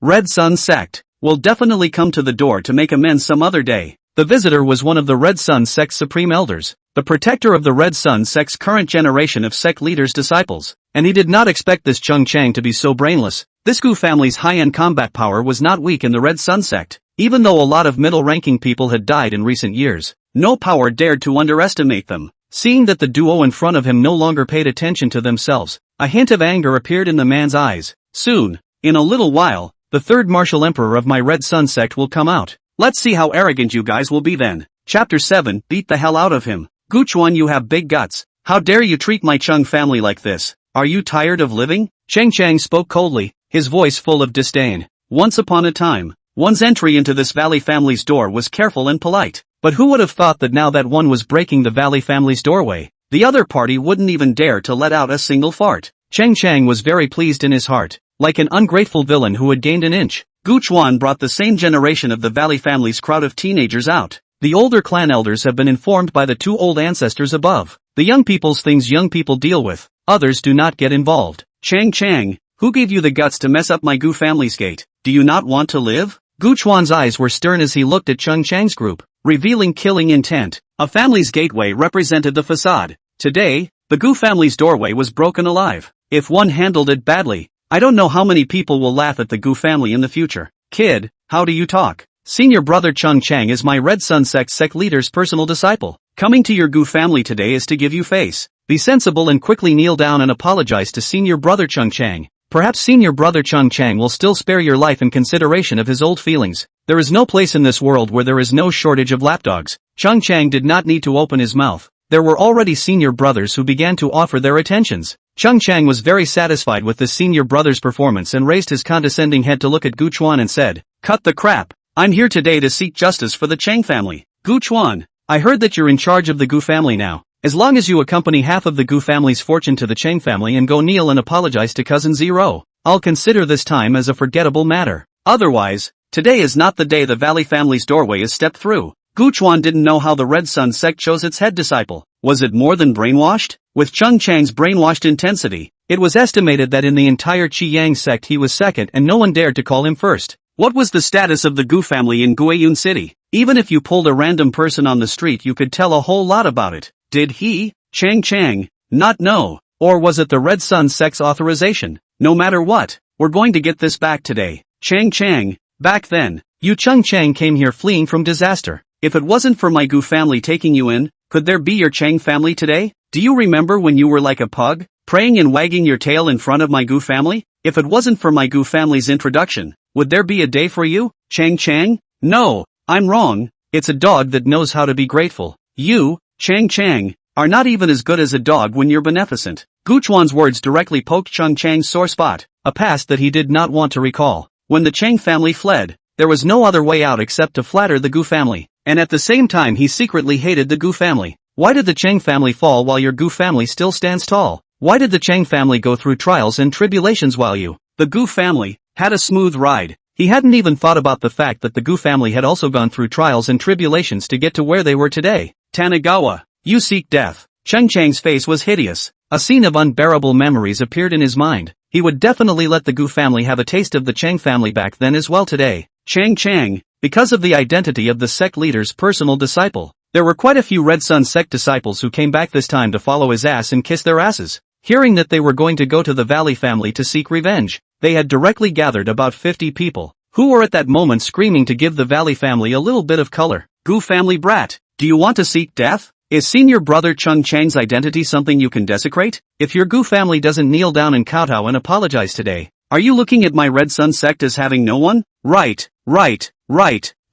Red Sun sect, will definitely come to the door to make amends some other day. The visitor was one of the Red Sun sect's supreme elders, the protector of the Red Sun sect's current generation of sect leaders' disciples, and he did not expect this Chang to be so brainless. This Gu family's high-end combat power was not weak in the Red Sun sect, even though a lot of middle-ranking people had died in recent years. No power dared to underestimate them. Seeing that the duo in front of him no longer paid attention to themselves, a hint of anger appeared in the man's eyes. Soon, in a little while, the 3rd martial emperor of my Red Sun sect will come out. Let's see how arrogant you guys will be then. Chapter 7, beat the hell out of him. Gu Chuan, you have big guts. How dare you treat my Cheng family like this? Are you tired of living? Chang spoke coldly, his voice full of disdain. Once upon a time, one's entry into this Valley family's door was careful and polite. But who would have thought that now that one was breaking the Valley family's doorway, the other party wouldn't even dare to let out a single fart? Chang was very pleased in his heart. Like an ungrateful villain who had gained an inch, Gu Chuan brought the same generation of the Valley family's crowd of teenagers out. The older clan elders have been informed by the 2 old ancestors above. The young people's things young people deal with, others do not get involved. Chang, who gave you the guts to mess up my Gu family's gate? Do you not want to live? Gu Chuan's eyes were stern as he looked at Chang's group, revealing killing intent. A family's gateway represented the facade. Today, the Gu family's doorway was broken alive. If one handled it badly, I don't know how many people will laugh at the Gu family in the future. Kid, how do you talk? Senior brother Chang is my Red Sun sect leader's personal disciple. Coming to your Gu family today is to give you face. Be sensible and quickly kneel down and apologize to senior brother Chang. Perhaps senior brother Chang will still spare your life in consideration of his old feelings. There is no place in this world where there is no shortage of lapdogs. Chang did not need to open his mouth. There were already senior brothers who began to offer their attentions. Chung Chang was very satisfied with the senior brother's performance and raised his condescending head to look at Gu Chuan and said, "Cut the crap. I'm here today to seek justice for the Chang family. Gu Chuan, I heard that you're in charge of the Gu family now. As long as you accompany half of the Gu family's fortune to the Chang family and go kneel and apologize to cousin Zero, I'll consider this time as a forgettable matter. Otherwise, today is not the day the Valley family's doorway is stepped through." Gu Chuan didn't know how the Red Sun sect chose its head disciple. Was it more than brainwashed? With Chung Chang's brainwashed intensity, it was estimated that in the entire Qi Yang sect he was second and no one dared to call him first. What was the status of the Gu family in Guiyun City? Even if you pulled a random person on the street you could tell a whole lot about it. Did he, Chang, not know? Or was it the Red Sun sect's authorization? No matter what, we're going to get this back today. Chang, back then, you Chung Chang came here fleeing from disaster. If it wasn't for my Gu family taking you in, could there be your Chang family today? Do you remember when you were like a pug, praying and wagging your tail in front of my Gu family? If it wasn't for my Gu family's introduction, would there be a day for you, Chang? No, I'm wrong, it's a dog that knows how to be grateful. You, Chang, are not even as good as a dog when you're beneficent. Gu Chuan's words directly poked Chung Chang's sore spot, a past that he did not want to recall. When the Chang family fled, there was no other way out except to flatter the Gu family. And at the same time he secretly hated the Gu family. Why did the Chang family fall while your Gu family still stands tall? Why did the Chang family go through trials and tribulations while you, the Gu family, had a smooth ride? He hadn't even thought about the fact that the Gu family had also gone through trials and tribulations to get to where they were today. Tanagawa, you seek death. Chung Chang's face was hideous. A scene of unbearable memories appeared in his mind. He would definitely let the Gu family have a taste of the Chang family back then as well today. Chang, because of the identity of the sect leader's personal disciple. There were quite a few Red Sun sect disciples who came back this time to follow his ass and kiss their asses. Hearing that they were going to go to the Valley family to seek revenge, they had directly gathered about 50 people, who were at that moment screaming to give the Valley family a little bit of color. Gu family brat, do you want to seek death? Is senior brother Chung Chang's identity something you can desecrate? If your Gu family doesn't kneel down and kowtow and apologize today, are you looking at my Red Sun sect as having no one? Right.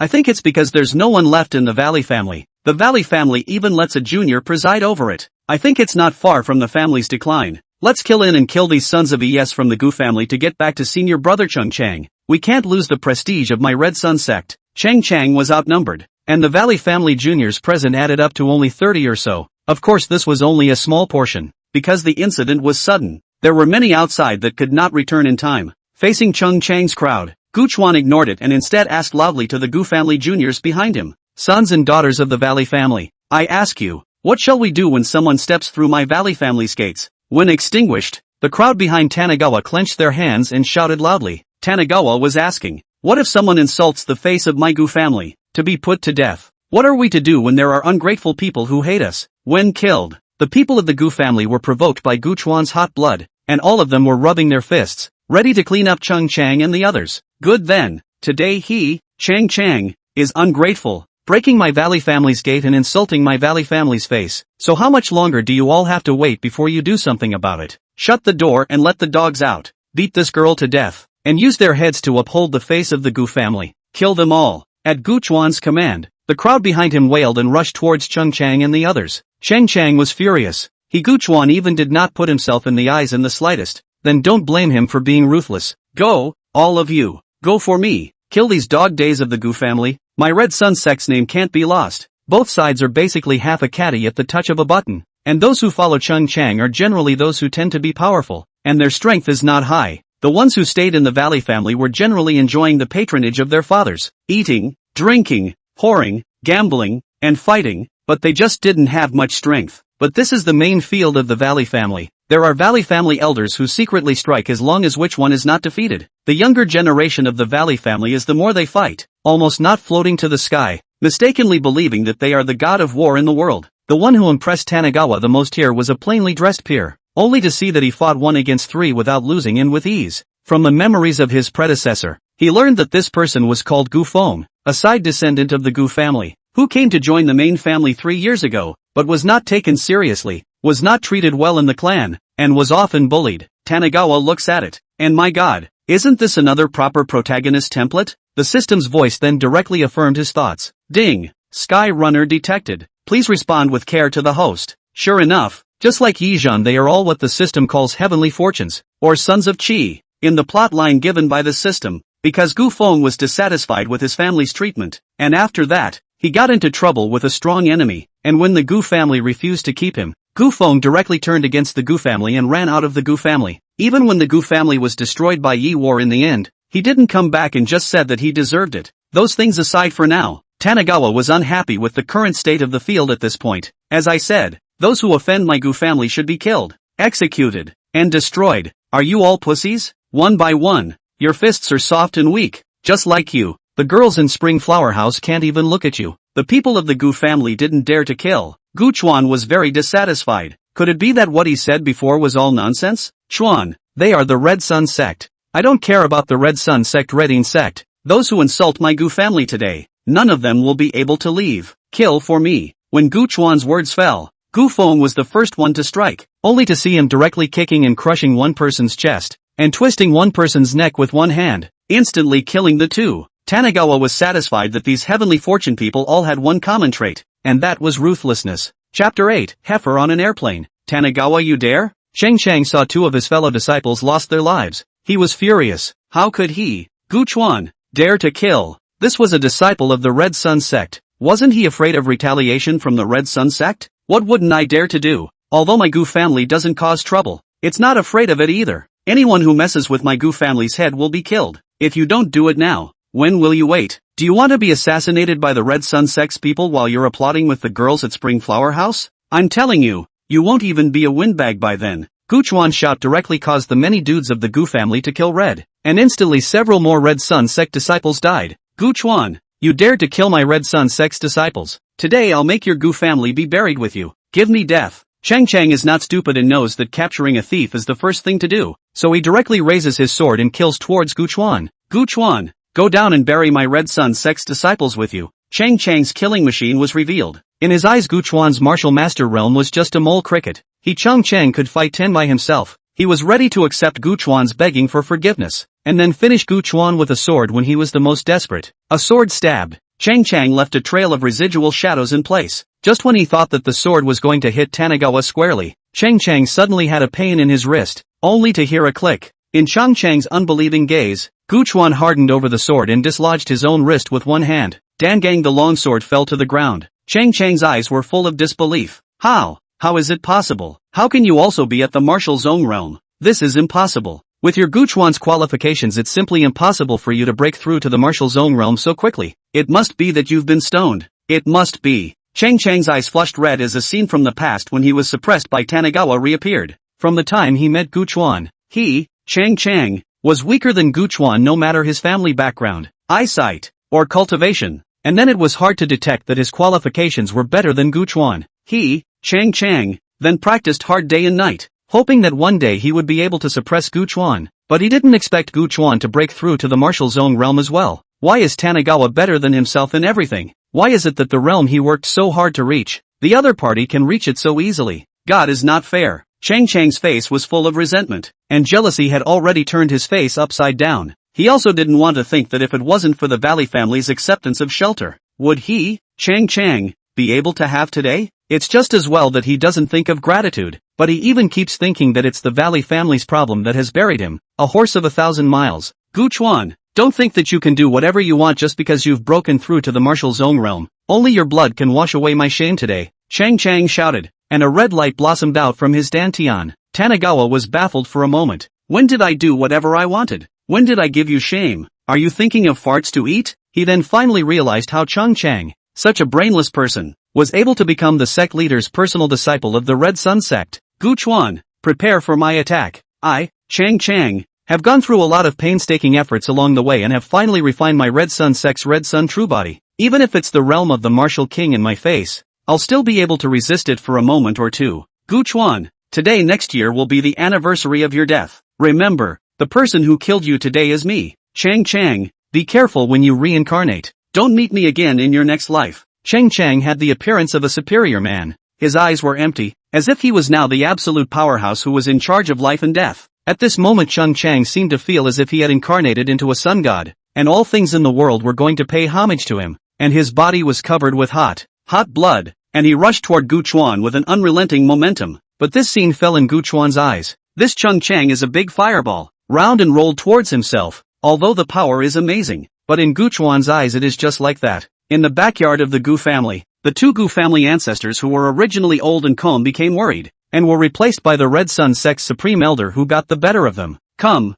I think it's because there's no one left in the Valley family. The Valley family even lets a junior preside over it. I think it's not far from the family's decline. Let's kill in and kill these sons of ES from the Gu family to get back to senior brother Chung Chang. We can't lose the prestige of my Red Sun sect. Chang was outnumbered, and the Valley family juniors present added up to only 30 or so. Of course this was only a small portion, because the incident was sudden. There were many outside that could not return in time. Facing Chung Chang's crowd, Gu Chuan ignored it and instead asked loudly to the Gu family juniors behind him. Sons and daughters of the Valley family, I ask you, what shall we do when someone steps through my Valley family's gates? When extinguished, the crowd behind Tanagawa clenched their hands and shouted loudly. Tanagawa was asking, what if someone insults the face of my Gu family? To be put to death. What are we to do when there are ungrateful people who hate us? When killed, the people of the Gu family were provoked by Gu Chuan's hot blood, and all of them were rubbing their fists, ready to clean up Chung Chang and the others. Good then, today he, Chang, is ungrateful, breaking my Valley family's gate and insulting my Valley family's face. So how much longer do you all have to wait before you do something about it? Shut the door and let the dogs out. Beat this girl to death, and use their heads to uphold the face of the Gu family. Kill them all. At Gu Chuan's command, the crowd behind him wailed and rushed towards Chung Chang and the others. Chang was furious. Gu Chuan even did not put himself in the eyes in the slightest. Then don't blame him for being ruthless. Go, all of you. Go for me. Kill these dog days of the Gu family. My Red Sun sect's name can't be lost. Both sides are basically half a caddy at the touch of a button. And those who follow Chung Chang are generally those who tend to be powerful, and their strength is not high. The ones who stayed in the Valley family were generally enjoying the patronage of their fathers, eating, drinking, whoring, gambling, and fighting, but they just didn't have much strength. But this is the main field of the Valley family. There are Valley family elders who secretly strike as long as which one is not defeated. The younger generation of the Valley family is the more they fight, almost not floating to the sky, mistakenly believing that they are the god of war in the world. The one who impressed Tanagawa the most here was a plainly dressed peer, only to see that he fought 1 against 3 without losing and with ease. From the memories of his predecessor, he learned that this person was called Gu Feng, a side descendant of the Gu family, who came to join the main family 3 years ago, but was not taken seriously, was not treated well in the clan, and was often bullied. Tanagawa looks at it, and my god, isn't this another proper protagonist template? The system's voice then directly affirmed his thoughts. Ding! Sky Runner detected. Please respond with care to the host. Sure enough, Just like Yizhan, they are all what the system calls heavenly fortunes, or sons of Qi, in the plot line given by the system, because Gu Feng was dissatisfied with his family's treatment, and after that, he got into trouble with a strong enemy, and when the Gu family refused to keep him, Gu Feng directly turned against the Gu family and ran out of the Gu family. Even when the Gu family was destroyed by Yi War in the end, he didn't come back and just said that he deserved it. Those things aside for now, Tanigawa was unhappy with the current state of the field at this point. As I said, those who offend my Gu family should be killed, executed, and destroyed. Are you all pussies? One by one. Your fists are soft and weak, just like you. The girls in Spring Flower House can't even look at you. The people of the Gu family didn't dare to kill. Gu Chuan was very dissatisfied. Could it be that what he said before was all nonsense? Chuan, they are the Red Sun sect. I don't care about the Red Sun sect, Redin sect. Those who insult my Gu family today, none of them will be able to leave. Kill for me. When Gu Chuan's words fell, Gu Feng was the first one to strike, only to see him directly kicking and crushing one person's chest, and twisting one person's neck with one hand, instantly killing the two. Tanigawa was satisfied that these heavenly fortune people all had one common trait, and that was ruthlessness. Chapter 8, Heifer on an Airplane. Tanigawa, you dare? Cheng Chang saw two of his fellow disciples lost their lives. He was furious. How could he, Gu Chuan, dare to kill? This was a disciple of the Red Sun sect. Wasn't he afraid of retaliation from the Red Sun sect? What wouldn't I dare to do? Although my Gu family doesn't cause trouble, it's not afraid of it either. Anyone who messes with my Gu family's head will be killed. If you don't do it now, when will you wait? Do you want to be assassinated by the Red Sun sect's people while you're applauding with the girls at Spring Flower House? I'm telling you, you won't even be a windbag by then. Gu Chuan's shout directly caused the many dudes of the Gu family to kill Red, and instantly several more Red Sun sect disciples died. Gu Chuan, you dared to kill my Red Sun sect's disciples. Today I'll make your Gu family be buried with you. Give me death. Cheng Chang is not stupid and knows that capturing a thief is the first thing to do, so he directly raises his sword and kills towards Gu Chuan. Gu Chuan, go down and bury my Red Sun sect's disciples with you. Cheng Chang's killing machine was revealed. In his eyes, Gu Chuan's martial master realm was just a mole cricket. Cheng Chang could fight 10 by himself. He was ready to accept Gu Chuan's begging for forgiveness, and then finish Gu Chuan with a sword when he was the most desperate. A sword stabbed. Cheng Chang left a trail of residual shadows in place. Just when he thought that the sword was going to hit Tanigawa squarely, Cheng Chang suddenly had a pain in his wrist, only to hear a click. In Cheng Chang's unbelieving gaze, Gu Chuan hardened over the sword and dislodged his own wrist with one hand. Dangang, the longsword, fell to the ground. Cheng Chang's eyes were full of disbelief. How is it possible? How can you also be at the martial zone realm? This is impossible. With your Gu Chuan's qualifications, it's simply impossible for you to break through to the martial zone realm so quickly. It must be that you've been stoned. It must be. Cheng Chang's eyes flushed red as a scene from the past when he was suppressed by Tanigawa reappeared. From the time he met Gu Chuan, he, Cheng Chang, was weaker than Gu Chuan no matter his family background, eyesight, or cultivation. And then it was hard to detect that his qualifications were better than Gu Chuan. He, Cheng Chang, then practiced hard day and night, hoping that one day he would be able to suppress Gu Chuan. But he didn't expect Gu Chuan to break through to the martial zone realm as well. Why is Tanigawa better than himself in everything? Why is it that the realm he worked so hard to reach, the other party can reach it so easily? God is not fair. Cheng Chang's face was full of resentment, and jealousy had already turned his face upside down. He also didn't want to think that if it wasn't for the Valley family's acceptance of shelter, would he, Cheng Chang, be able to have today? It's just as well that he doesn't think of gratitude, but he even keeps thinking that it's the Valley family's problem that has buried him. A horse of 1,000 miles. Gu Chuan, don't think that you can do whatever you want just because you've broken through to the martial zone realm. Only your blood can wash away my shame today. Cheng Chang shouted, and a red light blossomed out from his dantian. Tanigawa was baffled for a moment. When did I do whatever I wanted? When did I give you shame? Are you thinking of farts to eat? He then finally realized how Cheng Chang, such a brainless person, was able to become the sect leader's personal disciple of the Red Sun sect. Gu Chuan, prepare for my attack. I, Cheng Chang, have gone through a lot of painstaking efforts along the way and have finally refined my Red Sun sect's Red Sun true body. Even if it's the realm of the martial king in my face, I'll still be able to resist it for a moment or two. Gu Chuan, today next year will be the anniversary of your death. Remember, the person who killed you today is me. Cheng Chang, be careful when you reincarnate. Don't meet me again in your next life. Cheng Chang had the appearance of a superior man. His eyes were empty, as if he was now the absolute powerhouse who was in charge of life and death. At this moment Cheng Chang seemed to feel as if he had incarnated into a sun god, and all things in the world were going to pay homage to him, and his body was covered with hot blood, and he rushed toward Gu Chuan with an unrelenting momentum. but this scene fell in Gu Chuan's eyes. This Chung Chang is a big fireball, round and rolled towards himself, although the power is amazing, but in Gu Chuan's eyes it is just like that. In the backyard of the Gu family, the two Gu family ancestors who were originally old and calm became worried, and were replaced by the Red Sun sect's supreme elder who got the better of them. Come,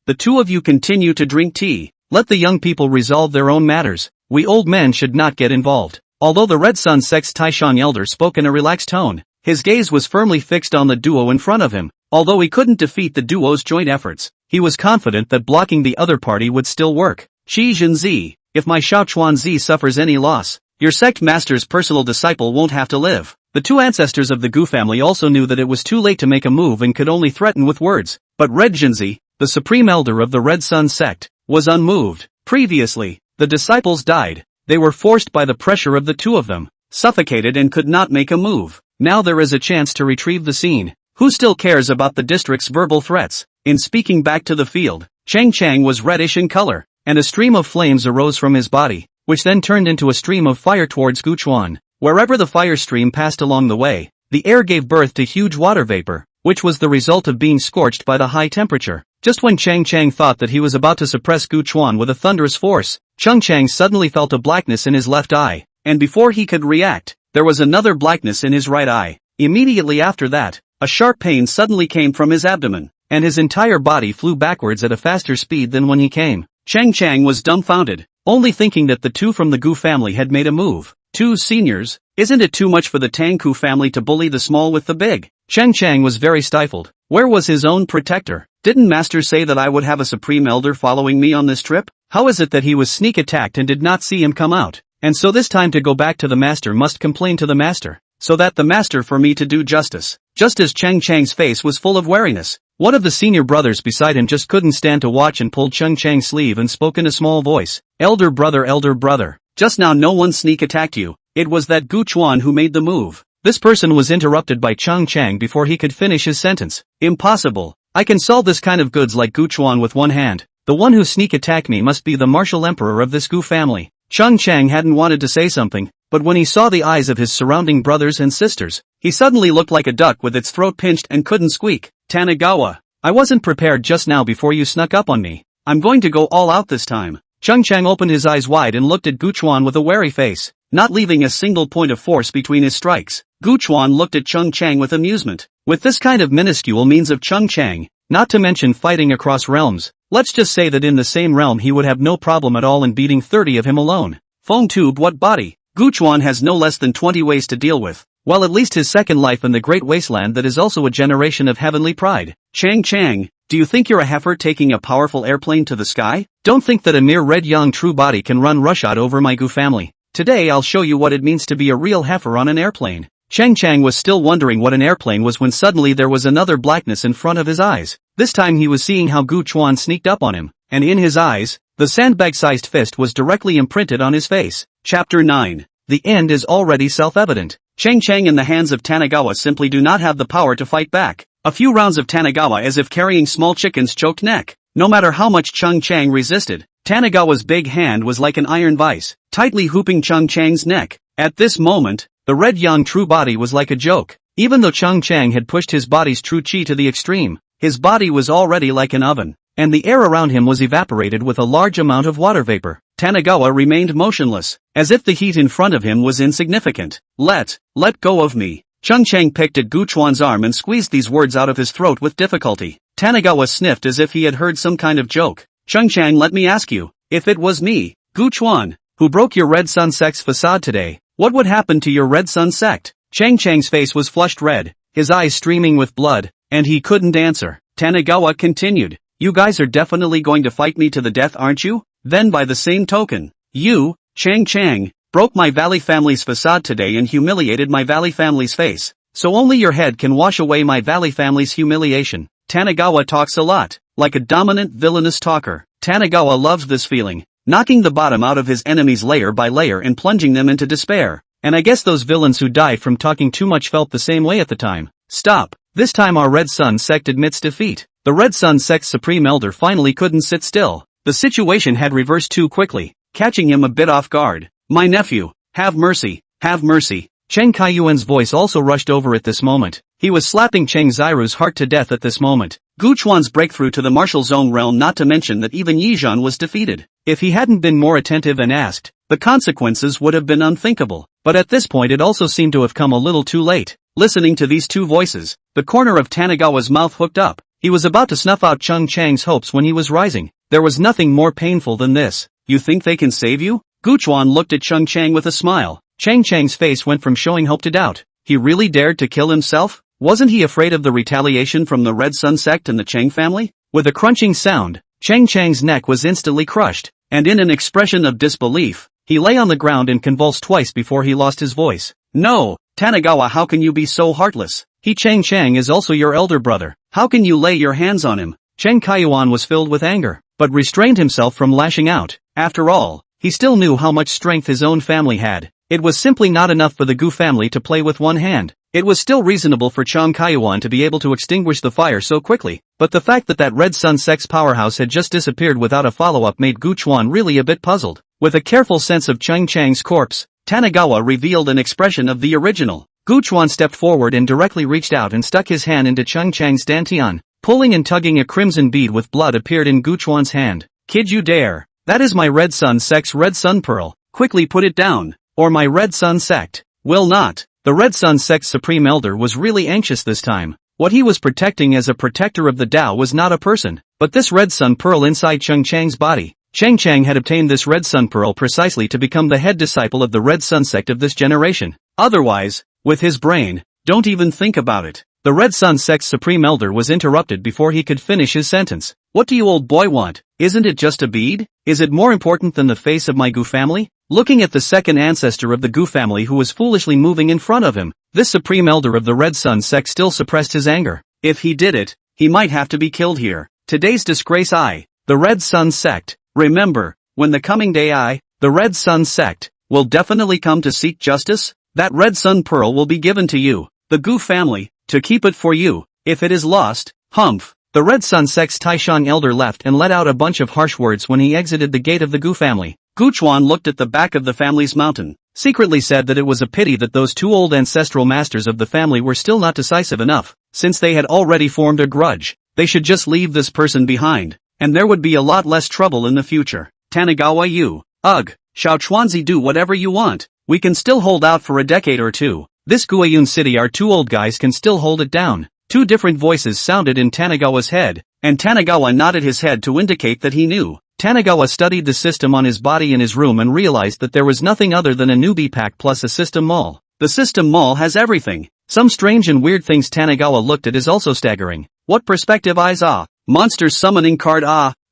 the two of you continue to drink tea. Let the young people resolve their own matters. We old men should not get involved. Although the Red Sun sect's Taishang elder spoke in a relaxed tone, his gaze was firmly fixed on the duo in front of him. Although he couldn't defeat the duo's joint efforts, he was confident that blocking the other party would still work. Qi Zhenzi, if my Shaochuanzi suffers any loss, your sect master's personal disciple won't have to live. The two ancestors of the Gu family also knew that it was too late to make a move and could only threaten with words, but Red Zhenzi, the supreme elder of the Red Sun sect, was unmoved. Previously, the disciples died. They were forced by the pressure of the two of them, suffocated and could not make a move. Now there is a chance to retrieve the scene. Who still cares about the district's verbal threats? In speaking back to the field, Chang Chang was reddish in color, and a stream of flames arose from his body, which then turned into a stream of fire towards Gu Chuan. Wherever the fire stream passed along the way, the air gave birth to huge water vapor, which was the result of being scorched by the high temperature. Just when Chang Chang thought that he was about to suppress Gu Chuan with a thunderous force, Chung Chang suddenly felt a blackness in his left eye, and before he could react, there was another blackness in his right eye. Immediately after that, a sharp pain suddenly came from his abdomen, and his entire body flew backwards at a faster speed than when he came. Chang Chang was dumbfounded, only thinking that the two from the Gu family had made a move. Two seniors? Isn't it too much for the Tangku family to bully the small with the big? Chang Chang was very stifled. Where was his own protector? Didn't Master say that I would have a supreme elder following me on this trip? How is it that he was sneak attacked and did not see him come out? And so this time to go back to the Master must complain to the Master, so that the Master for me to do justice. Just as Chang Chang's face was full of wariness, one of the senior brothers beside him just couldn't stand to watch and pulled Chung Chang's sleeve and spoke in a small voice. Elder brother, just now no one sneak attacked you. It was that Gu Chuan who made the move. This person was interrupted by Chung Chang before he could finish his sentence. Impossible. I can solve this kind of goods like Gu Chuan with one hand. The one who sneak attacked me must be the martial emperor of this Gu family. Chung Chang hadn't wanted to say something, but when he saw the eyes of his surrounding brothers and sisters, he suddenly looked like a duck with its throat pinched and couldn't squeak. Tanagawa, I wasn't prepared just now before you snuck up on me. I'm going to go all out this time. Chung Chang opened his eyes wide and looked at Gu Chuan with a wary face, not leaving a single point of force between his strikes. Gu Chuan looked at Chung Chang with amusement. With this kind of minuscule means of Chung Chang, not to mention fighting across realms, let's just say that in the same realm he would have no problem at all in beating 30 of him alone. Phone tube what body? Gu Chuan has no less than 20 ways to deal with, while at least his second life in the great wasteland that is also a generation of heavenly pride. Chang Chang, do you think you're a heifer taking a powerful airplane to the sky? Don't think that a mere red young true body can run rushot over my Gu family. Today I'll show you what it means to be a real heifer on an airplane. Chang Chang was still wondering what an airplane was when suddenly there was another blackness in front of his eyes. This time he was seeing how Gu Chuan sneaked up on him, and in his eyes, the sandbag-sized fist was directly imprinted on his face. Chapter 9. The end is already self-evident. Chang Chang in the hands of Tanagawa simply do not have the power to fight back. A few rounds of Tanagawa as if carrying small chicken's choked neck. No matter how much Chung Chang resisted, Tanagawa's big hand was like an iron vice, tightly hooping Chung Chang's neck. At this moment, the red young true body was like a joke. Even though Chung Chang had pushed his body's true chi to the extreme, his body was already like an oven, and the air around him was evaporated with a large amount of water vapor. Tanagawa remained motionless, as if the heat in front of him was insignificant. Let go of me. Chung Chang picked at Gu Chuan's arm and squeezed these words out of his throat with difficulty. Tanagawa sniffed as if he had heard some kind of joke. Chung Chang, let me ask you, if it was me, Gu Chuan, who broke your Red Sun sect's facade today, what would happen to your Red Sun sect? Chang Chang's face was flushed red, his eyes streaming with blood, and he couldn't answer. Tanagawa continued, you guys are definitely going to fight me to the death, aren't you? Then by the same token, you, Chang Chang, broke my Valley family's facade today and humiliated my Valley family's face. So only your head can wash away my Valley family's humiliation. Tanagawa talks a lot, like a dominant villainous talker. Tanagawa loves this feeling, knocking the bottom out of his enemies layer by layer and plunging them into despair. And I guess those villains who died from talking too much felt the same way at the time. Stop. This time our Red Sun sect admits defeat. The Red Sun sect's supreme elder finally couldn't sit still. The situation had reversed too quickly, catching him a bit off guard. My nephew, have mercy, have mercy. Chen Kaiyuan's voice also rushed over at this moment. He was slapping Cheng Xiru's heart to death at this moment. Gu Chuan's breakthrough to the martial zone realm, not to mention that even Yizhan was defeated. If he hadn't been more attentive and asked, the consequences would have been unthinkable. But at this point it also seemed to have come a little too late. Listening to these two voices, the corner of Tanigawa's mouth hooked up. He was about to snuff out Cheng Chang's hopes when he was rising. There was nothing more painful than this. You think they can save you? Gu Chuan looked at Cheng Chang with a smile. Cheng Chang's face went from showing hope to doubt. He really dared to kill himself? Wasn't he afraid of the retaliation from the Red Sun sect and the Chang family? With a crunching sound, Cheng Chang's neck was instantly crushed, and in an expression of disbelief, he lay on the ground and convulsed twice before he lost his voice. No, Tanigawa, how can you be so heartless? Cheng Chang is also your elder brother. How can you lay your hands on him? Cheng Kaiyuan was filled with anger, but restrained himself from lashing out. After all, he still knew how much strength his own family had. It was simply not enough for the Gu family to play with one hand. It was still reasonable for Cheng Kaiyuan to be able to extinguish the fire so quickly, but the fact that that Red Sun sect's powerhouse had just disappeared without a follow-up made Gu Chuan really a bit puzzled. With a careful sense of Cheng Chang's corpse, Tanigawa revealed an expression of the original. Gu Chuan stepped forward and directly reached out and stuck his hand into Cheng Chang's dantian. Pulling and tugging, a crimson bead with blood appeared in Gu Chuan's hand. Kid, you dare! That is my Red Sun sect's Red Sun Pearl. Quickly put it down, or my Red Sun sect will not. The Red Sun sect's supreme elder was really anxious this time. What he was protecting as a protector of the Tao was not a person, but this Red Sun Pearl inside Cheng Chang's body. Cheng Chang had obtained this Red Sun Pearl precisely to become the head disciple of the Red Sun sect of this generation. Otherwise, with his brain, don't even think about it. The Red Sun sect's supreme elder was interrupted before he could finish his sentence. What do you old boy want? Isn't it just a bead? Is it more important than the face of my Gu family? Looking at the second ancestor of the Gu family who was foolishly moving in front of him, this supreme elder of the Red Sun sect still suppressed his anger. If he did it, he might have to be killed here. Today's disgrace, the Red Sun sect. Remember, when the coming day the Red Sun sect, will definitely come to seek justice. That Red Sun Pearl will be given to you, the Gu family, to keep it for you. If it is lost, humph. The Red Sun sect's Taishan elder left and let out a bunch of harsh words when he exited the gate of the Gu family. Gu Chuan looked at the back of the family's mountain, secretly said that it was a pity that those two old ancestral masters of the family were still not decisive enough. Since they had already formed a grudge, they should just leave this person behind, and there would be a lot less trouble in the future. Tanigawa, you. Ugh. Xiao Chuanzi, do whatever you want. We can still hold out for a decade or two. This Guiyun city, our two old guys can still hold it down. Two different voices sounded in Tanigawa's head, and Tanigawa nodded his head to indicate that he knew. Tanigawa studied the system on his body in his room and realized that there was nothing other than a newbie pack plus a system mall. The system mall has everything. Some strange and weird things Tanigawa looked at is also staggering. What perspective eyes, monsters summoning card,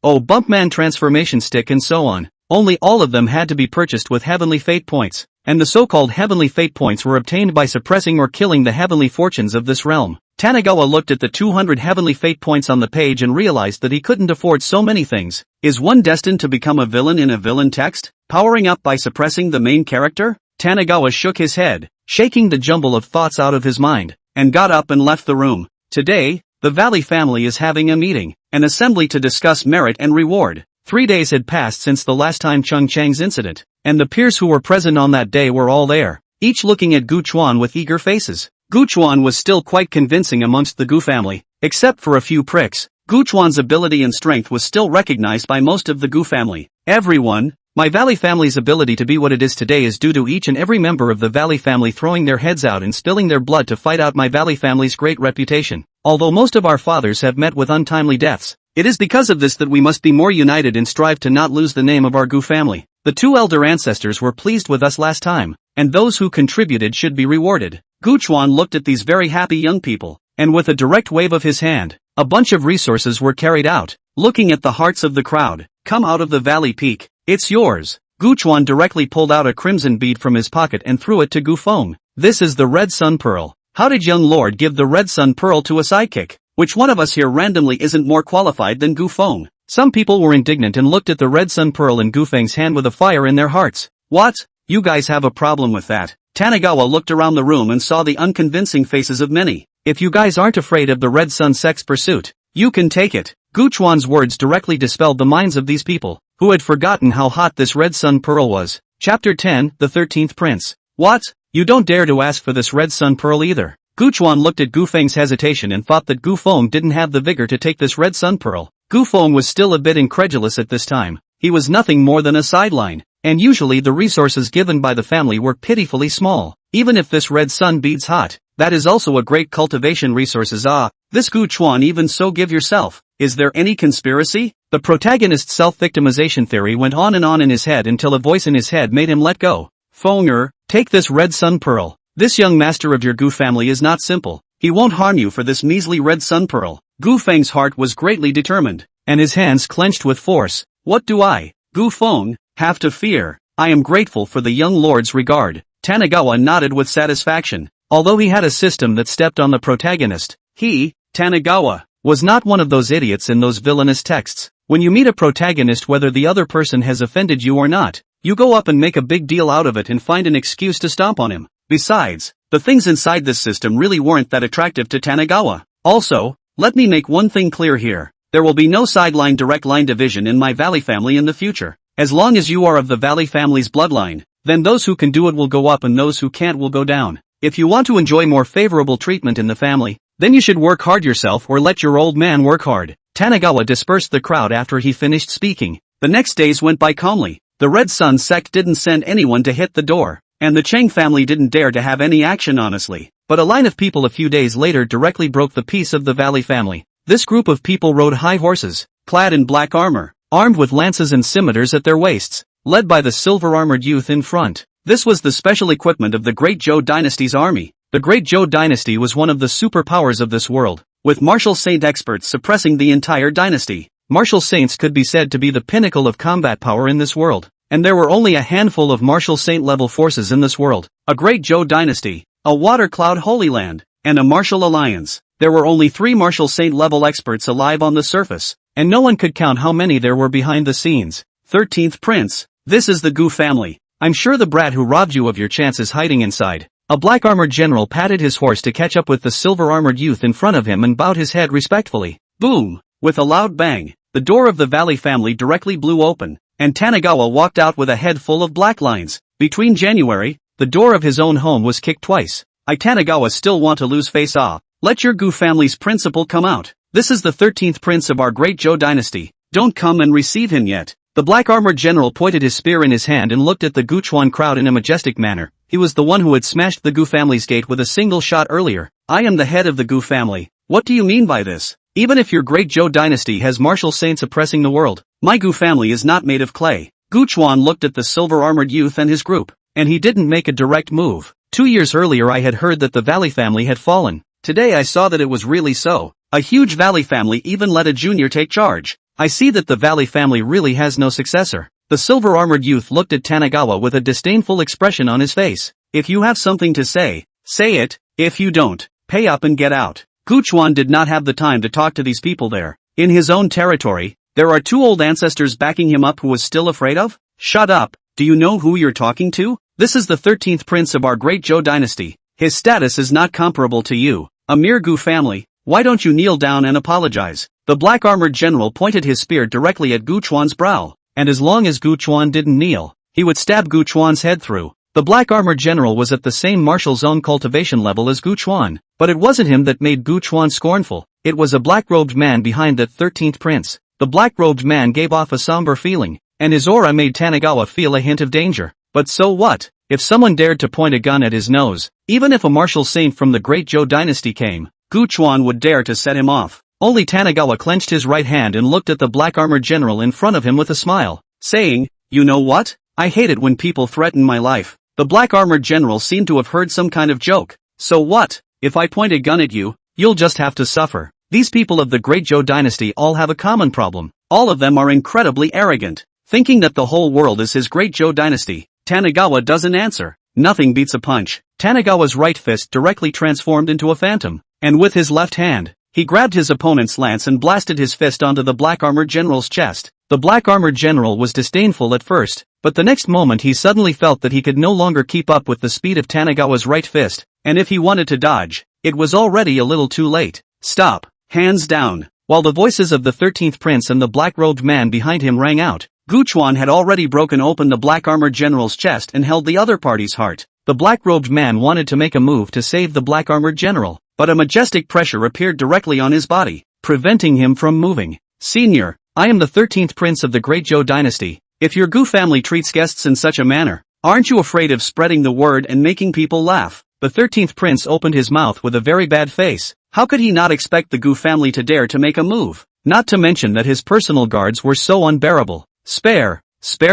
Bumpman transformation stick, and so on. Only all of them had to be purchased with heavenly fate points, and the so-called heavenly fate points were obtained by suppressing or killing the heavenly fortunes of this realm. Tanigawa looked at the 200 heavenly fate points on the page and realized that he couldn't afford so many things. Is one destined to become a villain in a villain text? Powering up by suppressing the main character? Tanigawa shook his head, shaking the jumble of thoughts out of his mind, and got up and left the room. Today, the Valley family is having a meeting, an assembly to discuss merit and reward. 3 days had passed since the last time Cheng Chang's incident, and the peers who were present on that day were all there, each looking at Gu Chuan with eager faces. Gu Chuan was still quite convincing amongst the Gu family, except for a few pricks. Gu Chuan's ability and strength was still recognized by most of the Gu family. Everyone, my Valley family's ability to be what it is today is due to each and every member of the Valley family throwing their heads out and spilling their blood to fight out my Valley family's great reputation. Although most of our fathers have met with untimely deaths, it is because of this that we must be more united and strive to not lose the name of our Gu family. The two elder ancestors were pleased with us last time, and those who contributed should be rewarded. Gu Chuan looked at these very happy young people, and with a direct wave of his hand, a bunch of resources were carried out. Looking at the hearts of the crowd, come out of the valley peak, it's yours. Gu Chuan directly pulled out a crimson bead from his pocket and threw it to Gu Feng. This is the Red Sun Pearl. How did young lord give the Red Sun Pearl to a sidekick? Which one of us here randomly isn't more qualified than Gu Feng? Some people were indignant and looked at the Red Sun Pearl in Gu Feng's hand with a fire in their hearts. What? You guys have a problem with that? Tanigawa looked around the room and saw the unconvincing faces of many. If you guys aren't afraid of the Red Sun sect's pursuit, you can take it. Gu Chuan's words directly dispelled the minds of these people, who had forgotten how hot this Red Sun Pearl was. Chapter 10, The 13th Prince. What? You don't dare to ask for this Red Sun Pearl either. Gu Chuan looked at Gu Feng's hesitation and thought that Gu Feng didn't have the vigor to take this red sun pearl. Gu Feng was still a bit incredulous at this time. He was nothing more than a sideline, and usually the resources given by the family were pitifully small. Even if this red sun beads hot, that is also a great cultivation resources. This Gu Chuan even so give yourself. Is there any conspiracy? The protagonist's self-victimization theory went on in his head until a voice in his head made him let go. Fenger, take this red sun pearl. This young master of your Gu family is not simple. He won't harm you for this measly red sun pearl. Gu Feng's heart was greatly determined, and his hands clenched with force. What do I, Gu Feng, have to fear? I am grateful for the young lord's regard. Tanigawa nodded with satisfaction. Although he had a system that stepped on the protagonist, he, Tanigawa, was not one of those idiots in those villainous texts. When you meet a protagonist, whether the other person has offended you or not, you go up and make a big deal out of it and find an excuse to stomp on him. Besides, the things inside this system really weren't that attractive to Tanigawa. Also, let me make one thing clear here. There will be no sideline direct line division in my Valley family in the future. As long as you are of the Valley family's bloodline, then those who can do it will go up and those who can't will go down. If you want to enjoy more favorable treatment in the family, then you should work hard yourself or let your old man work hard. Tanigawa dispersed the crowd after he finished speaking. The next days went by calmly. The Red Sun sect didn't send anyone to hit the door, and the Cheng family didn't dare to have any action honestly. But a line of people a few days later directly broke the peace of the Valley family. This group of people rode high horses, clad in black armor, armed with lances and scimitars at their waists, led by the silver-armored youth in front. This was the special equipment of the Great Zhou dynasty's army. The Great Zhou dynasty was one of the superpowers of this world, with martial saint experts suppressing the entire dynasty. Martial saints could be said to be the pinnacle of combat power in this world, and there were only a handful of martial saint-level forces in this world. A Great Zhou dynasty, a water cloud holy land, and a martial alliance. There were only 3 martial saint-level experts alive on the surface, and no one could count how many there were behind the scenes. 13th Prince, this is the Gu family. I'm sure the brat who robbed you of your chance is hiding inside. A black-armored general patted his horse to catch up with the silver-armored youth in front of him and bowed his head respectfully. Boom! With a loud bang, the door of the Valley family directly blew open, and Tanigawa walked out with a head full of black lines. Between January, the door of his own home was kicked twice. Tanigawa still want to lose face off. Let your Gu family's principal come out. This is the 13th prince of our Great Zhou dynasty. Don't come and receive him yet. The black-armored general pointed his spear in his hand and looked at the Gu Chuan crowd in a majestic manner. He was the one who had smashed the Gu family's gate with a single shot earlier. I am the head of the Gu family. What do you mean by this? Even if your Great Zhou dynasty has martial saints oppressing the world, my Gu family is not made of clay. Gu Chuan looked at the silver-armored youth and his group, and he didn't make a direct move. 2 years earlier I had heard that the Valley family had fallen. Today I saw that it was really so. A huge Valley family even let a junior take charge. I see that the Valley family really has no successor. The silver-armored youth looked at Tanigawa with a disdainful expression on his face. If you have something to say it. If you don't, pay up and get out. Gu Chuan did not have the time to talk to these people there. In his own territory, there are 2 old ancestors backing him up who was still afraid of? Shut up, do you know who you're talking to? This is the 13th prince of our Great Zhou dynasty. His status is not comparable to you, a mere Gu family. Why don't you kneel down and apologize? The black-armored general pointed his spear directly at Gu Chuan's brow, and as long as Gu Chuan didn't kneel, he would stab Gu Chuan's head through. The black-armored general was at the same martial zone cultivation level as Gu Chuan, but it wasn't him that made Gu Chuan scornful. It was a black-robed man behind that 13th prince. The black-robed man gave off a somber feeling, and his aura made Tanigawa feel a hint of danger. But so what? If someone dared to point a gun at his nose, even if a martial saint from the Great Zhou dynasty came, Gu Chuan would dare to set him off. Only Tanigawa clenched his right hand and looked at the black-armored general in front of him with a smile, saying, you know what? I hate it when people threaten my life. The black-armored general seemed to have heard some kind of joke. So what? If I point a gun at you, you'll just have to suffer. These people of the Great Zhou dynasty all have a common problem. All of them are incredibly arrogant, thinking that the whole world is his Great Zhou dynasty. Tanigawa doesn't answer. Nothing beats a punch. Tanigawa's right fist directly transformed into a phantom, and with his left hand, he grabbed his opponent's lance and blasted his fist onto the black-armored general's chest. The black-armored general was disdainful at first, but the next moment he suddenly felt that he could no longer keep up with the speed of Tanigawa's right fist, and if he wanted to dodge, it was already a little too late. Stop! Hands down! While the voices of the 13th prince and the black-robed man behind him rang out, Gu Chuan had already broken open the black-armored general's chest and held the other party's heart. The black-robed man wanted to make a move to save the black-armored general, but a majestic pressure appeared directly on his body, preventing him from moving. Senior, I am the 13th prince of the Great Zhou dynasty. If your Gu family treats guests in such a manner, aren't you afraid of spreading the word and making people laugh? The 13th prince opened his mouth with a very bad face. How could he not expect the Gu family to dare to make a move? Not to mention that his personal guards were so unbearable. Spare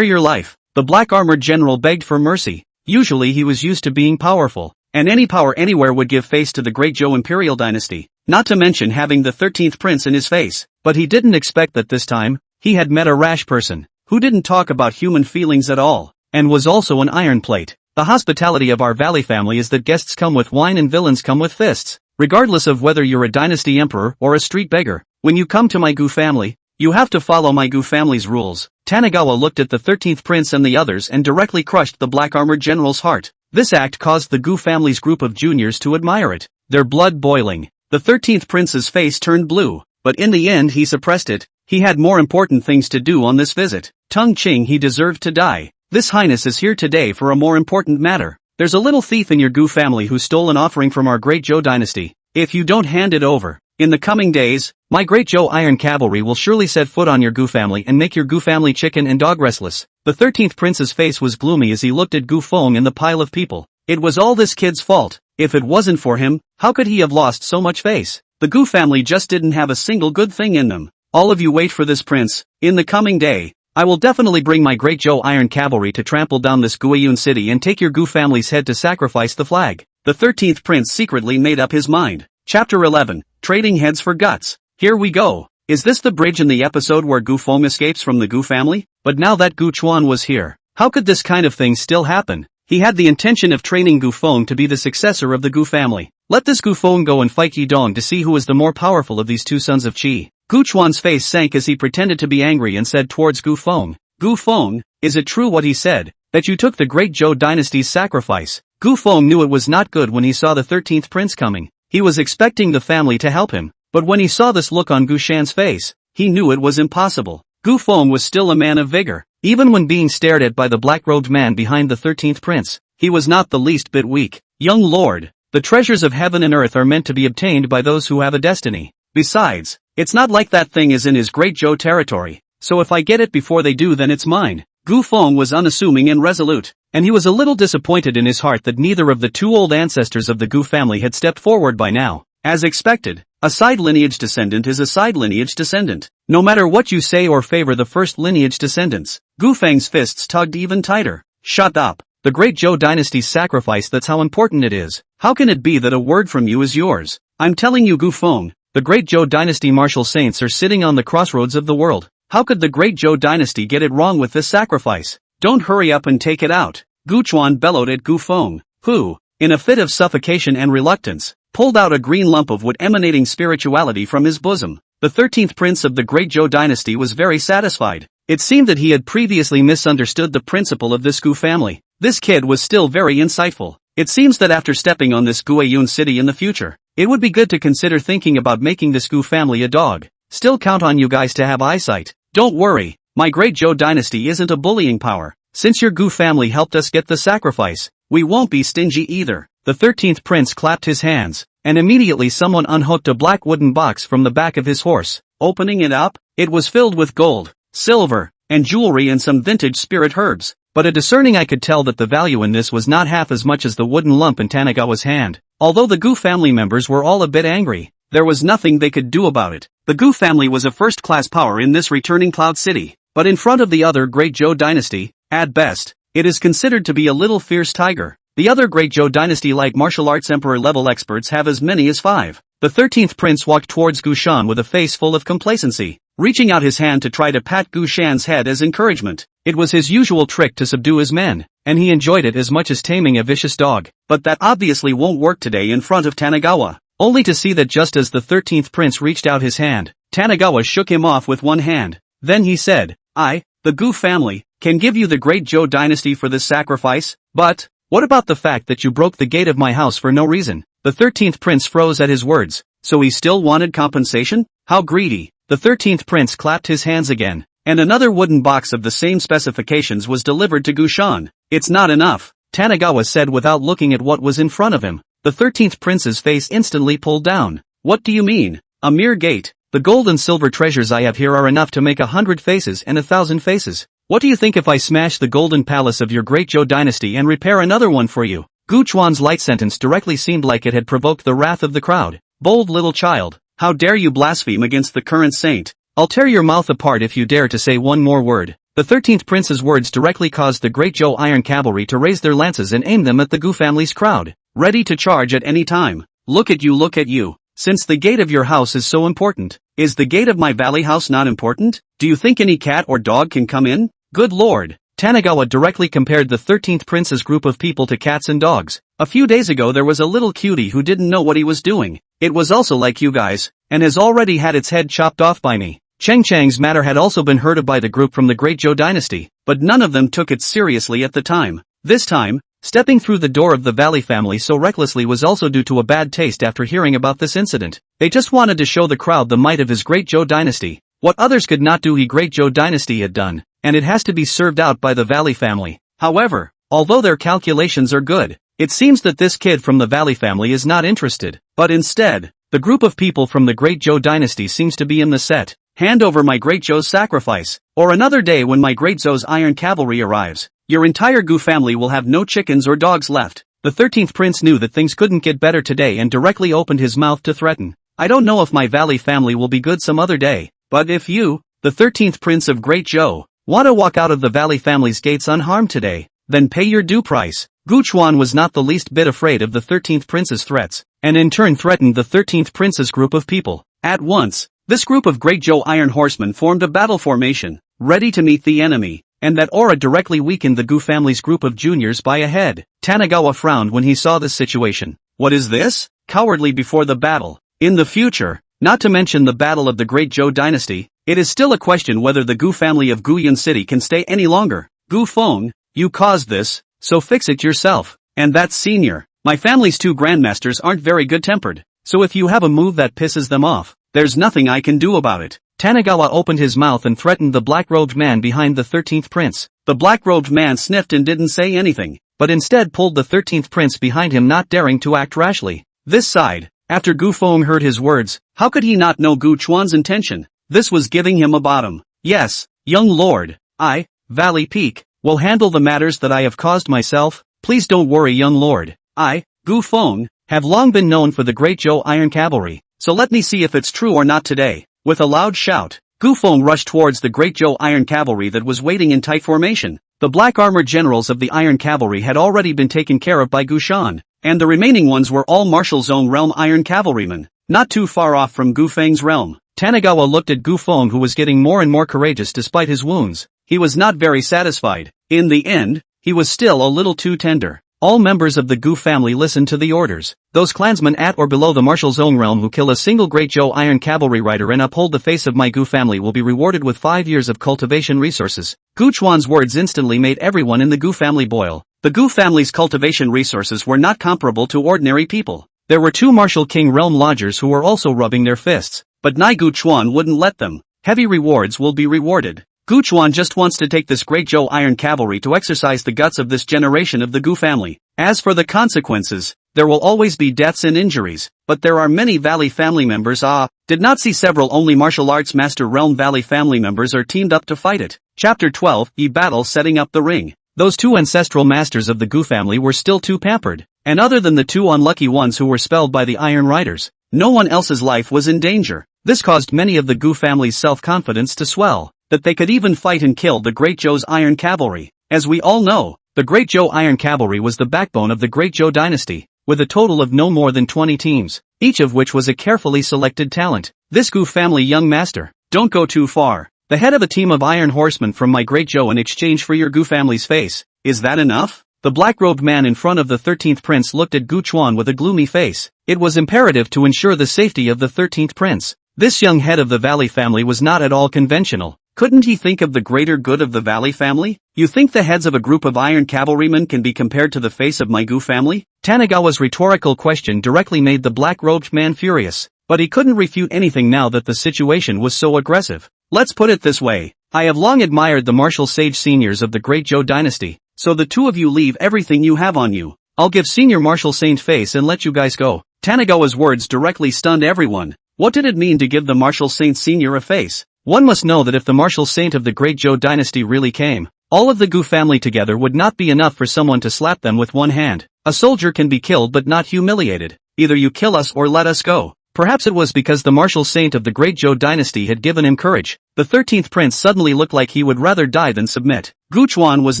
your life. The black-armored general begged for mercy. Usually he was used to being powerful, and any power anywhere would give face to the Great Zhou imperial dynasty, not to mention having the 13th prince in his face. But he didn't expect that this time, he had met a rash person, who didn't talk about human feelings at all, and was also an iron plate. The hospitality of our valley family is that guests come with wine and villains come with fists. Regardless of whether you're a dynasty emperor or a street beggar, when you come to my Gu family, you have to follow my Gu family's rules. Tanagawa looked at the 13th prince and the others and directly crushed the black-armored general's heart. This act caused the Gu family's group of juniors to admire it, their blood boiling. The 13th prince's face turned blue, but in the end he suppressed it. He had more important things to do on this visit. Tung Ching, he deserved to die. This highness is here today for a more important matter. There's a little thief in your Gu family who stole an offering from our Great Zhou dynasty. If you don't hand it over, in the coming days, my Great Zhou Iron Cavalry will surely set foot on your Gu family and make your Gu family chicken and dog restless. The 13th prince's face was gloomy as he looked at Gu Feng and the pile of people. It was all this kid's fault. If it wasn't for him, how could he have lost so much face? The Gu family just didn't have a single good thing in them. All of you wait for this prince. In the coming day, I will definitely bring my Great Zhou Iron Cavalry to trample down this Guiyun city and take your Gu family's head to sacrifice the flag. The 13th prince secretly made up his mind. Chapter 11, Trading Heads for Guts. Here we go. Is this the bridge in the episode where Gu Feng escapes from the Gu family? But now that Gu Chuan was here, how could this kind of thing still happen? He had the intention of training Gu Feng to be the successor of the Gu family. Let this Gu Feng go and fight Yi Dong to see who is the more powerful of these two sons of Qi. Gu Chuan's face sank as he pretended to be angry and said towards Gu Feng, Gu Feng, is it true what he said, that you took the Great Zhou dynasty's sacrifice? Gu Feng knew it was not good when he saw the 13th prince coming. He was expecting the family to help him, but when he saw this look on Gu Shan's face, he knew it was impossible. Gu Feng was still a man of vigor. Even when being stared at by the black-robed man behind the 13th prince, he was not the least bit weak. Young lord, the treasures of heaven and earth are meant to be obtained by those who have a destiny. Besides, it's not like that thing is in his Great Zhou territory, so if I get it before they do then it's mine. Gu Feng was unassuming and resolute, and he was a little disappointed in his heart that neither of the two old ancestors of the Gu family had stepped forward by now. As expected, a side lineage descendant is a side lineage descendant. No matter what you say or favor the first lineage descendants. Gu Feng's fists tugged even tighter. Shut up. The Great Zhou dynasty's sacrifice, that's how important it is. How can it be that a word from you is yours? I'm telling you Gu Feng, the Great Zhou dynasty martial saints are sitting on the crossroads of the world. How could the Great Zhou dynasty get it wrong with this sacrifice? Don't hurry up and take it out. Gu Chuan bellowed at Gu Feng, who, in a fit of suffocation and reluctance, pulled out a green lump of wood emanating spirituality from his bosom. The 13th prince of the Great Zhou dynasty was very satisfied. It seemed that he had previously misunderstood the principle of this Gu family. This kid was still very insightful. It seems that after stepping on this Guiyun city in the future, it would be good to consider thinking about making this Gu family a dog. Still count on you guys to have eyesight. Don't worry, my Great Zhou dynasty isn't a bullying power. Since your Gu family helped us get the sacrifice, we won't be stingy either. The 13th prince clapped his hands, and immediately someone unhooked a black wooden box from the back of his horse. Opening it up, it was filled with gold, silver, and jewelry and some vintage spirit herbs. But a discerning eye could tell that the value in this was not half as much as the wooden lump in Tanagawa's hand. Although the Gu family members were all a bit angry, there was nothing they could do about it. The Gu family was a first-class power in this returning Cloud City, but in front of the other Great Zhou dynasty, at best, it is considered to be a little fierce tiger. The other Great Zhou dynasty-like martial arts emperor-level experts have as many as 5. The 13th prince walked towards Gu Shan with a face full of complacency, reaching out his hand to try to pat Gu Shan's head as encouragement. It was his usual trick to subdue his men, and he enjoyed it as much as taming a vicious dog. But that obviously won't work today in front of Tanagawa. Only to see that just as the 13th prince reached out his hand, Tanagawa shook him off with one hand. Then he said, I, the Gu family, can give you the Great Zhou dynasty for this sacrifice, but what about the fact that you broke the gate of my house for no reason? The 13th prince froze at his words. So he still wanted compensation? How greedy. The 13th prince clapped his hands again, and another wooden box of the same specifications was delivered to Gu Shan. It's not enough. Tanagawa said without looking at what was in front of him. The 13th prince's face instantly pulled down. What do you mean? A mere gate. The gold and silver treasures I have here are enough to make 100 faces and 1,000 faces. What do you think if I smash the golden palace of your great Zhou dynasty and repair another one for you? Gu Chuan's light sentence directly seemed like it had provoked the wrath of the crowd. Bold little child, how dare you blaspheme against the current saint? I'll tear your mouth apart if you dare to say one more word. The 13th prince's words directly caused the great Zhou iron cavalry to raise their lances and aim them at the Gu family's crowd, ready to charge at any time. Look at you. Since the gate of your house is so important, is the gate of my valley house not important? Do you think any cat or dog can come in? Good lord. Tanagawa directly compared the 13th prince's group of people to cats and dogs. A few days ago there was a little cutie who didn't know what he was doing. It was also like you guys, and has already had its head chopped off by me. Cheng Chang's matter had also been heard of by the group from the Great Zhou dynasty, but none of them took it seriously at the time. This time, stepping through the door of the Valley family so recklessly was also due to a bad taste after hearing about this incident. They just wanted to show the crowd the might of his Great Zhou dynasty. What others could not do he Great Zhou dynasty had done, and it has to be served out by the Valley family. However, although their calculations are good, it seems that this kid from the Valley family is not interested, but instead, the group of people from the Great Zhou dynasty seems to be in the set. Hand over my Great Zhou's sacrifice, or another day when my Great Zhou's iron cavalry arrives. Your entire Gu family will have no chickens or dogs left. The 13th prince knew that things couldn't get better today and directly opened his mouth to threaten. I don't know if my Valley family will be good some other day, but if you, the 13th prince of Great Zhou, want to walk out of the Valley family's gates unharmed today, then pay your due price. Gu Chuan was not the least bit afraid of the 13th prince's threats, and in turn threatened the 13th prince's group of people. At once, this group of Great Zhou iron horsemen formed a battle formation, ready to meet the enemy, and that aura directly weakened the Gu family's group of juniors by a head. Tanagawa frowned when he saw this situation. What is this? Cowardly before the battle. In the future, not to mention the battle of the Great Zhou dynasty, it is still a question whether the Gu family of Guyan City can stay any longer. Gu Feng, you caused this, so fix it yourself. And that's senior. My family's two grandmasters aren't very good-tempered, so if you have a move that pisses them off, there's nothing I can do about it. Tanagawa opened his mouth and threatened the black-robed man behind the 13th prince. The black-robed man sniffed and didn't say anything, but instead pulled the 13th prince behind him, not daring to act rashly. This side, after Gu Feng heard his words, how could he not know Gu Chuan's intention? This was giving him a bottom. Yes, young lord, I, Valley Peak, will handle the matters that I have caused myself. Please don't worry, young lord. I, Gu Feng, have long been known for the Great Zhou iron cavalry, so let me see if it's true or not today. With a loud shout, Gu Feng rushed towards the Great Zhou iron cavalry that was waiting in tight formation. The black armored generals of the iron cavalry had already been taken care of by Gu Shan, and the remaining ones were all Martial Zone realm iron cavalrymen, not too far off from Gu Feng's realm. Tanagawa looked at Gu Feng, who was getting more and more courageous despite his wounds. He was not very satisfied. In the end, he was still a little too tender. All members of the Gu family listened to the orders. Those clansmen at or below the Martial Zone realm who kill a single Great Zhou iron cavalry rider and uphold the face of my Gu family will be rewarded with 5 years of cultivation resources. Gu Chuan's words instantly made everyone in the Gu family boil. The Gu family's cultivation resources were not comparable to ordinary people. There were 2 Martial King realm lodgers who were also rubbing their fists, but Nai Gu Chuan wouldn't let them. Heavy rewards will be rewarded. Gu Chuan just wants to take this Great Zhou iron cavalry to exercise the guts of this generation of the Gu family. As for the consequences, there will always be deaths and injuries, but there are many Valley family members. Did not see several only martial arts master realm Valley family members are teamed up to fight it. Chapter 12, battle setting up the ring. Those 2 ancestral masters of the Gu family were still too pampered, and other than the 2 unlucky ones who were spelled by the Iron Riders, no one else's life was in danger. This caused many of the Gu family's self-confidence to swell, that they could even fight and kill the Great Zhou's iron cavalry. As we all know, the Great Zhou iron cavalry was the backbone of the Great Zhou dynasty, with a total of no more than 20 teams, each of which was a carefully selected talent. This Gu family young master, don't go too far. The head of a team of iron horsemen from my Great Zhou in exchange for your Gu family's face. Is that enough? The black-robed man in front of the 13th prince looked at Gu Chuan with a gloomy face. It was imperative to ensure the safety of the 13th prince. This young head of the Valley family was not at all conventional. Couldn't he think of the greater good of the Valley family? You think the heads of a group of iron cavalrymen can be compared to the face of my Gu family? Tanagawa's rhetorical question directly made the black-robed man furious, but he couldn't refute anything now that the situation was so aggressive. Let's put it this way. I have long admired the martial sage seniors of the Great Zhou dynasty. So the two of you leave everything you have on you. I'll give Senior Marshal Saint face and let you guys go. Tanagawa's words directly stunned everyone. What did it mean to give the Marshal Saint Senior a face? One must know that if the Marshal Saint of the Great Zhou dynasty really came, all of the Gu family together would not be enough for someone to slap them with one hand. A soldier can be killed but not humiliated. Either you kill us or let us go. Perhaps it was because the Marshal Saint of the Great Zhou dynasty had given him courage. The 13th prince suddenly looked like he would rather die than submit. Gu Chuan was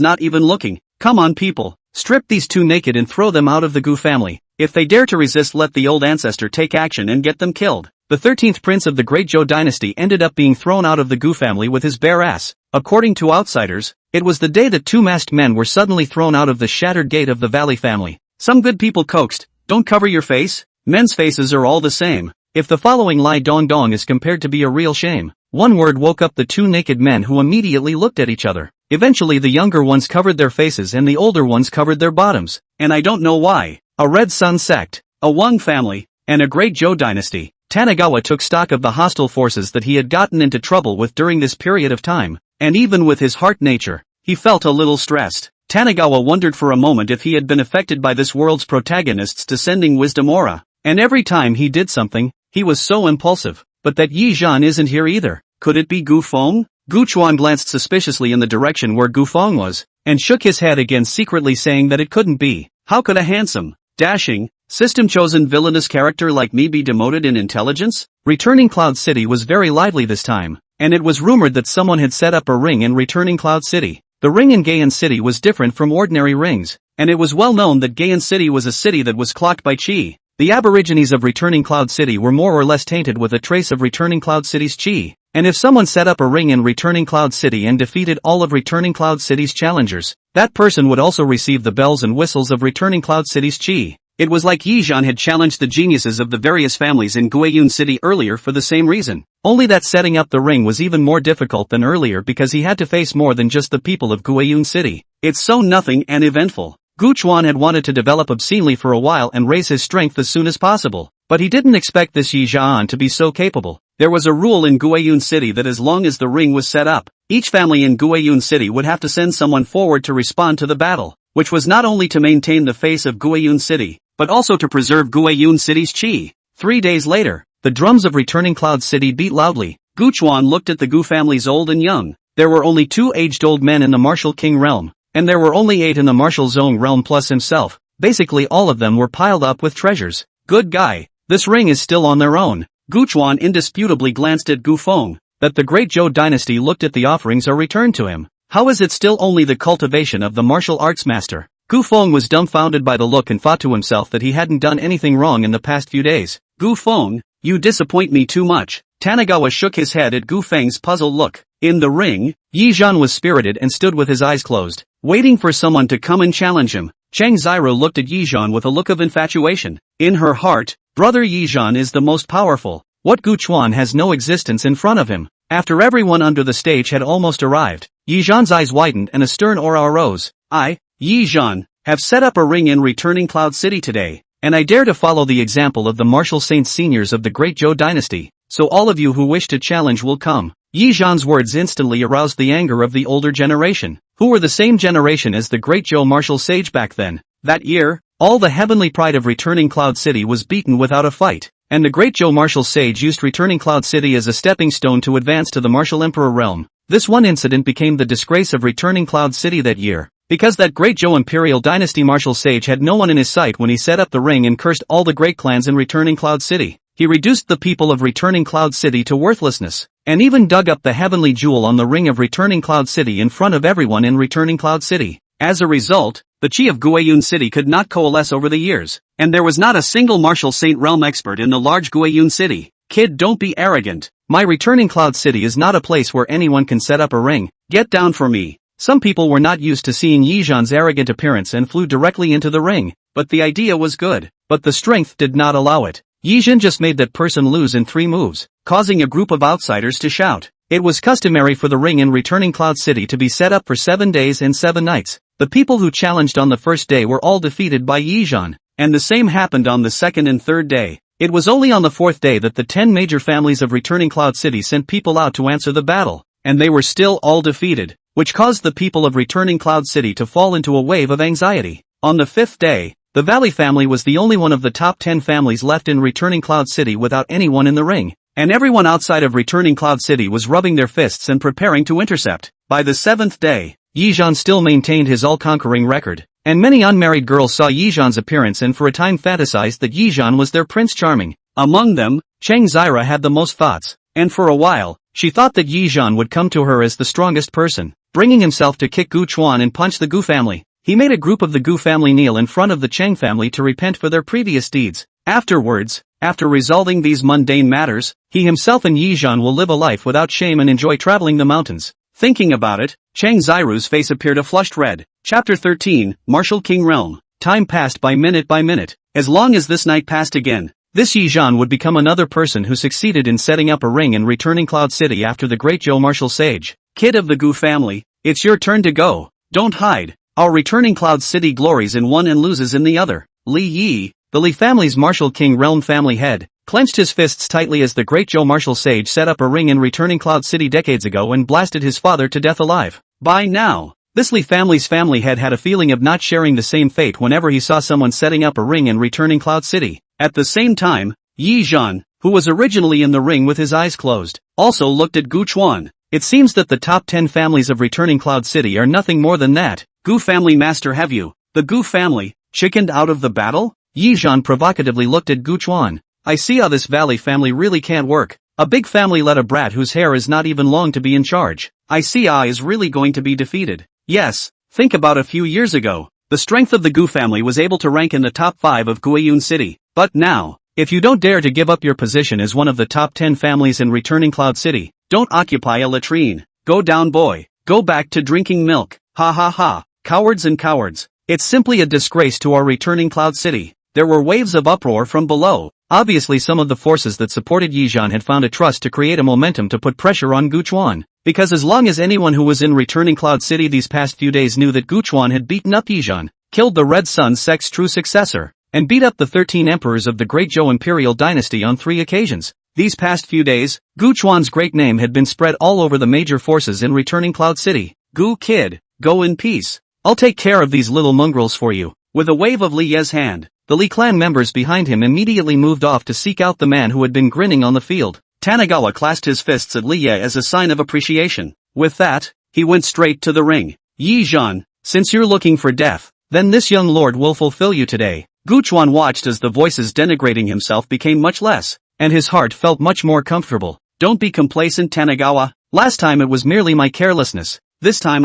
not even looking. Come on people, strip these two naked and throw them out of the Gu family. If they dare to resist, let the old ancestor take action and get them killed. The 13th prince of the Great Zhou dynasty ended up being thrown out of the Gu family with his bare ass. According to outsiders, it was the day that two masked men were suddenly thrown out of the shattered gate of the Valley family. Some good people coaxed, don't cover your face, men's faces are all the same. If the following lie dong dong is compared to be a real shame. One word woke up the two naked men who immediately looked at each other. Eventually the younger ones covered their faces and the older ones covered their bottoms. And I don't know why. A Red Sun sect, a Wang family, and a Great Zhou dynasty. Tanagawa took stock of the hostile forces that he had gotten into trouble with during this period of time, and even with his heart nature, he felt a little stressed. Tanagawa wondered for a moment if he had been affected by this world's protagonist's descending wisdom aura, and every time he did something, he was so impulsive. But that Yi Zhan isn't here either. Could it be Gu Feng? Gu Chuan glanced suspiciously in the direction where Gu Feng was, and shook his head again, secretly saying that it couldn't be. How could a handsome, dashing, system-chosen villainous character like me be demoted in intelligence? Returning Cloud City was very lively this time, and it was rumored that someone had set up a ring in Returning Cloud City. The ring in Gayan City was different from ordinary rings, and it was well known that Gayan City was a city that was clocked by Qi. The aborigines of Returning Cloud City were more or less tainted with a trace of Returning Cloud City's Qi, and if someone set up a ring in Returning Cloud City and defeated all of Returning Cloud City's challengers, that person would also receive the bells and whistles of Returning Cloud City's Qi. It was like Yi Zhan had challenged the geniuses of the various families in Guiyun City earlier for the same reason. Only that setting up the ring was even more difficult than earlier because he had to face more than just the people of Guiyun City. It's so nothing and eventful. Gu Chuan had wanted to develop obscenely for a while and raise his strength as soon as possible, but he didn't expect this Yi Zhan to be so capable. There was a rule in Guiyun City that as long as the ring was set up, each family in Guiyun City would have to send someone forward to respond to the battle, which was not only to maintain the face of Guiyun City, but also to preserve Guiyun City's Qi. 3 days later, the drums of Returning Cloud City beat loudly. Gu Chuan looked at the Gu families old and young. There were only 2 aged-old men in the Martial King realm, and there were only 8 in the Martial Zone realm plus himself. Basically all of them were piled up with treasures. Good guy, this ring is still on their own. Gu Chuan indisputably glanced at Gu Feng. That the Great Zhou dynasty looked at the offerings are returned to him. How is it still only the cultivation of the martial arts master? Gu Feng was dumbfounded by the look and thought to himself that he hadn't done anything wrong in the past few days. Gu Feng, you disappoint me too much. Tanagawa shook his head at Gu Feng's puzzled look. In the ring, Yi Zhan was spirited and stood with his eyes closed, waiting for someone to come and challenge him. Cheng Zyro looked at Yi Zhan with a look of infatuation. In her heart, brother Yi Zhan is the most powerful. What Gu Chuan has no existence in front of him. After everyone under the stage had almost arrived, Yi Zhan's eyes widened and a stern aura arose. I, Yi Zhan, have set up a ring in Returning Cloud City today, and I dare to follow the example of the Martial Saint Seniors of the Great Zhou dynasty, so all of you who wish to challenge will come. Yi Zhan's words instantly aroused the anger of the older generation, who were the same generation as the Great Zhou martial sage back then. That year, all the heavenly pride of Returning Cloud City was beaten without a fight, and the Great Zhou martial sage used Returning Cloud City as a stepping stone to advance to the Martial Emperor realm. This one incident became the disgrace of Returning Cloud City that year, because that Great Zhou Imperial Dynasty martial sage had no one in his sight when he set up the ring and cursed all the great clans in Returning Cloud City. He reduced the people of Returning Cloud City to worthlessness, and even dug up the heavenly jewel on the ring of Returning Cloud City in front of everyone in Returning Cloud City. As a result, the Qi of Guiyun City could not coalesce over the years, and there was not a single martial saint realm expert in the large Guiyun City. Kid, don't be arrogant. My Returning Cloud City is not a place where anyone can set up a ring. Get down for me. Some people were not used to seeing Yi Zhan's arrogant appearance and flew directly into the ring, but the idea was good, but the strength did not allow it. Yi Zhan just made that person lose in 3 moves, causing a group of outsiders to shout. It was customary for the ring in Returning Cloud City to be set up for 7 days and 7 nights. The people who challenged on the first day were all defeated by Yi Zhan, and the same happened on the second and third day. It was only on the 4th day that the 10 major families of Returning Cloud City sent people out to answer the battle, and they were still all defeated. which caused the people of returning Cloud City to fall into a wave of anxiety. On the fifth day, the Valley family was the only one of the top 10 families left in returning Cloud City without anyone in the ring, and everyone outside of returning Cloud City was rubbing their fists and preparing to intercept. By the seventh day, Yizhan still maintained his all-conquering record, and many unmarried girls saw Yizhan's appearance and for a time fantasized that Yizhan was their Prince Charming. Among them, Cheng Zyra had the most thoughts, and for a while, she thought that Yizhan would come to her as the strongest person, bringing himself to kick Gu Chuan and punch the Gu family. He made a group of the Gu family kneel in front of the Cheng family to repent for their previous deeds. Afterwards, after resolving these mundane matters, he himself and Yizhan will live a life without shame and enjoy traveling the mountains. Thinking about it, Cheng Zyru's face appeared a flushed red. Chapter 13, Martial King Realm. Time passed by minute. As long as this night passed again, this Yizhan would become another person who succeeded in setting up a ring and returning Cloud City after the great Zhou martial sage. Kid of the Gu family, it's your turn to go. Don't hide. Our returning Cloud City glories in one and loses in the other. Li Yi, the Li family's martial king realm family head, clenched his fists tightly as the great Zhou martial sage set up a ring in returning Cloud City decades ago and blasted his father to death alive. By now, this Li family's family head had a feeling of not sharing the same fate whenever he saw someone setting up a ring and returning Cloud City. At the same time, Yi Zhan, who was originally in the ring with his eyes closed, also looked at Gu Chuan. It seems that the top 10 families of returning Cloud City are nothing more than that. Gu family master, have you, the Gu family, chickened out of the battle? Yi Zhan provocatively looked at Gu Chuan. I see how this Valley family really can't work. A big family let a brat whose hair is not even long to be in charge. I see I is really going to be defeated. Yes, think about a few years ago. The strength of the Gu family was able to rank in the top 5 of Guiyun City. But now, if you don't dare to give up your position as one of the top 10 families in returning Cloud City, don't occupy a latrine. Go down, boy. Go back to drinking milk. Ha ha ha. Cowards and cowards. It's simply a disgrace to our returning Cloud City. There were waves of uproar from below. Obviously some of the forces that supported Yizhan had found a trust to create a momentum to put pressure on Gu Chuan. Because as long as anyone who was in returning Cloud City these past few days knew that Gu Chuan had beaten up Yizhan, killed the Red Sun sect's true successor, and beat up the 13 emperors of the Great Zhou Imperial Dynasty on 3 occasions. These past few days, Gu Chuan's great name had been spread all over the major forces in returning Cloud City. Gu kid, go in peace. I'll take care of these little mongrels for you. With a wave of Li Ye's hand, the Li clan members behind him immediately moved off to seek out the man who had been grinning on the field. Tanagawa clasped his fists at Li Ye as a sign of appreciation. With that, he went straight to the ring. Yi Zhan, since you're looking for death, then this young lord will fulfill you today. Gu Chuan watched as the voices denigrating himself became much less, and his heart felt much more comfortable. Don't be complacent, Tanagawa. Last time it was merely my carelessness. This time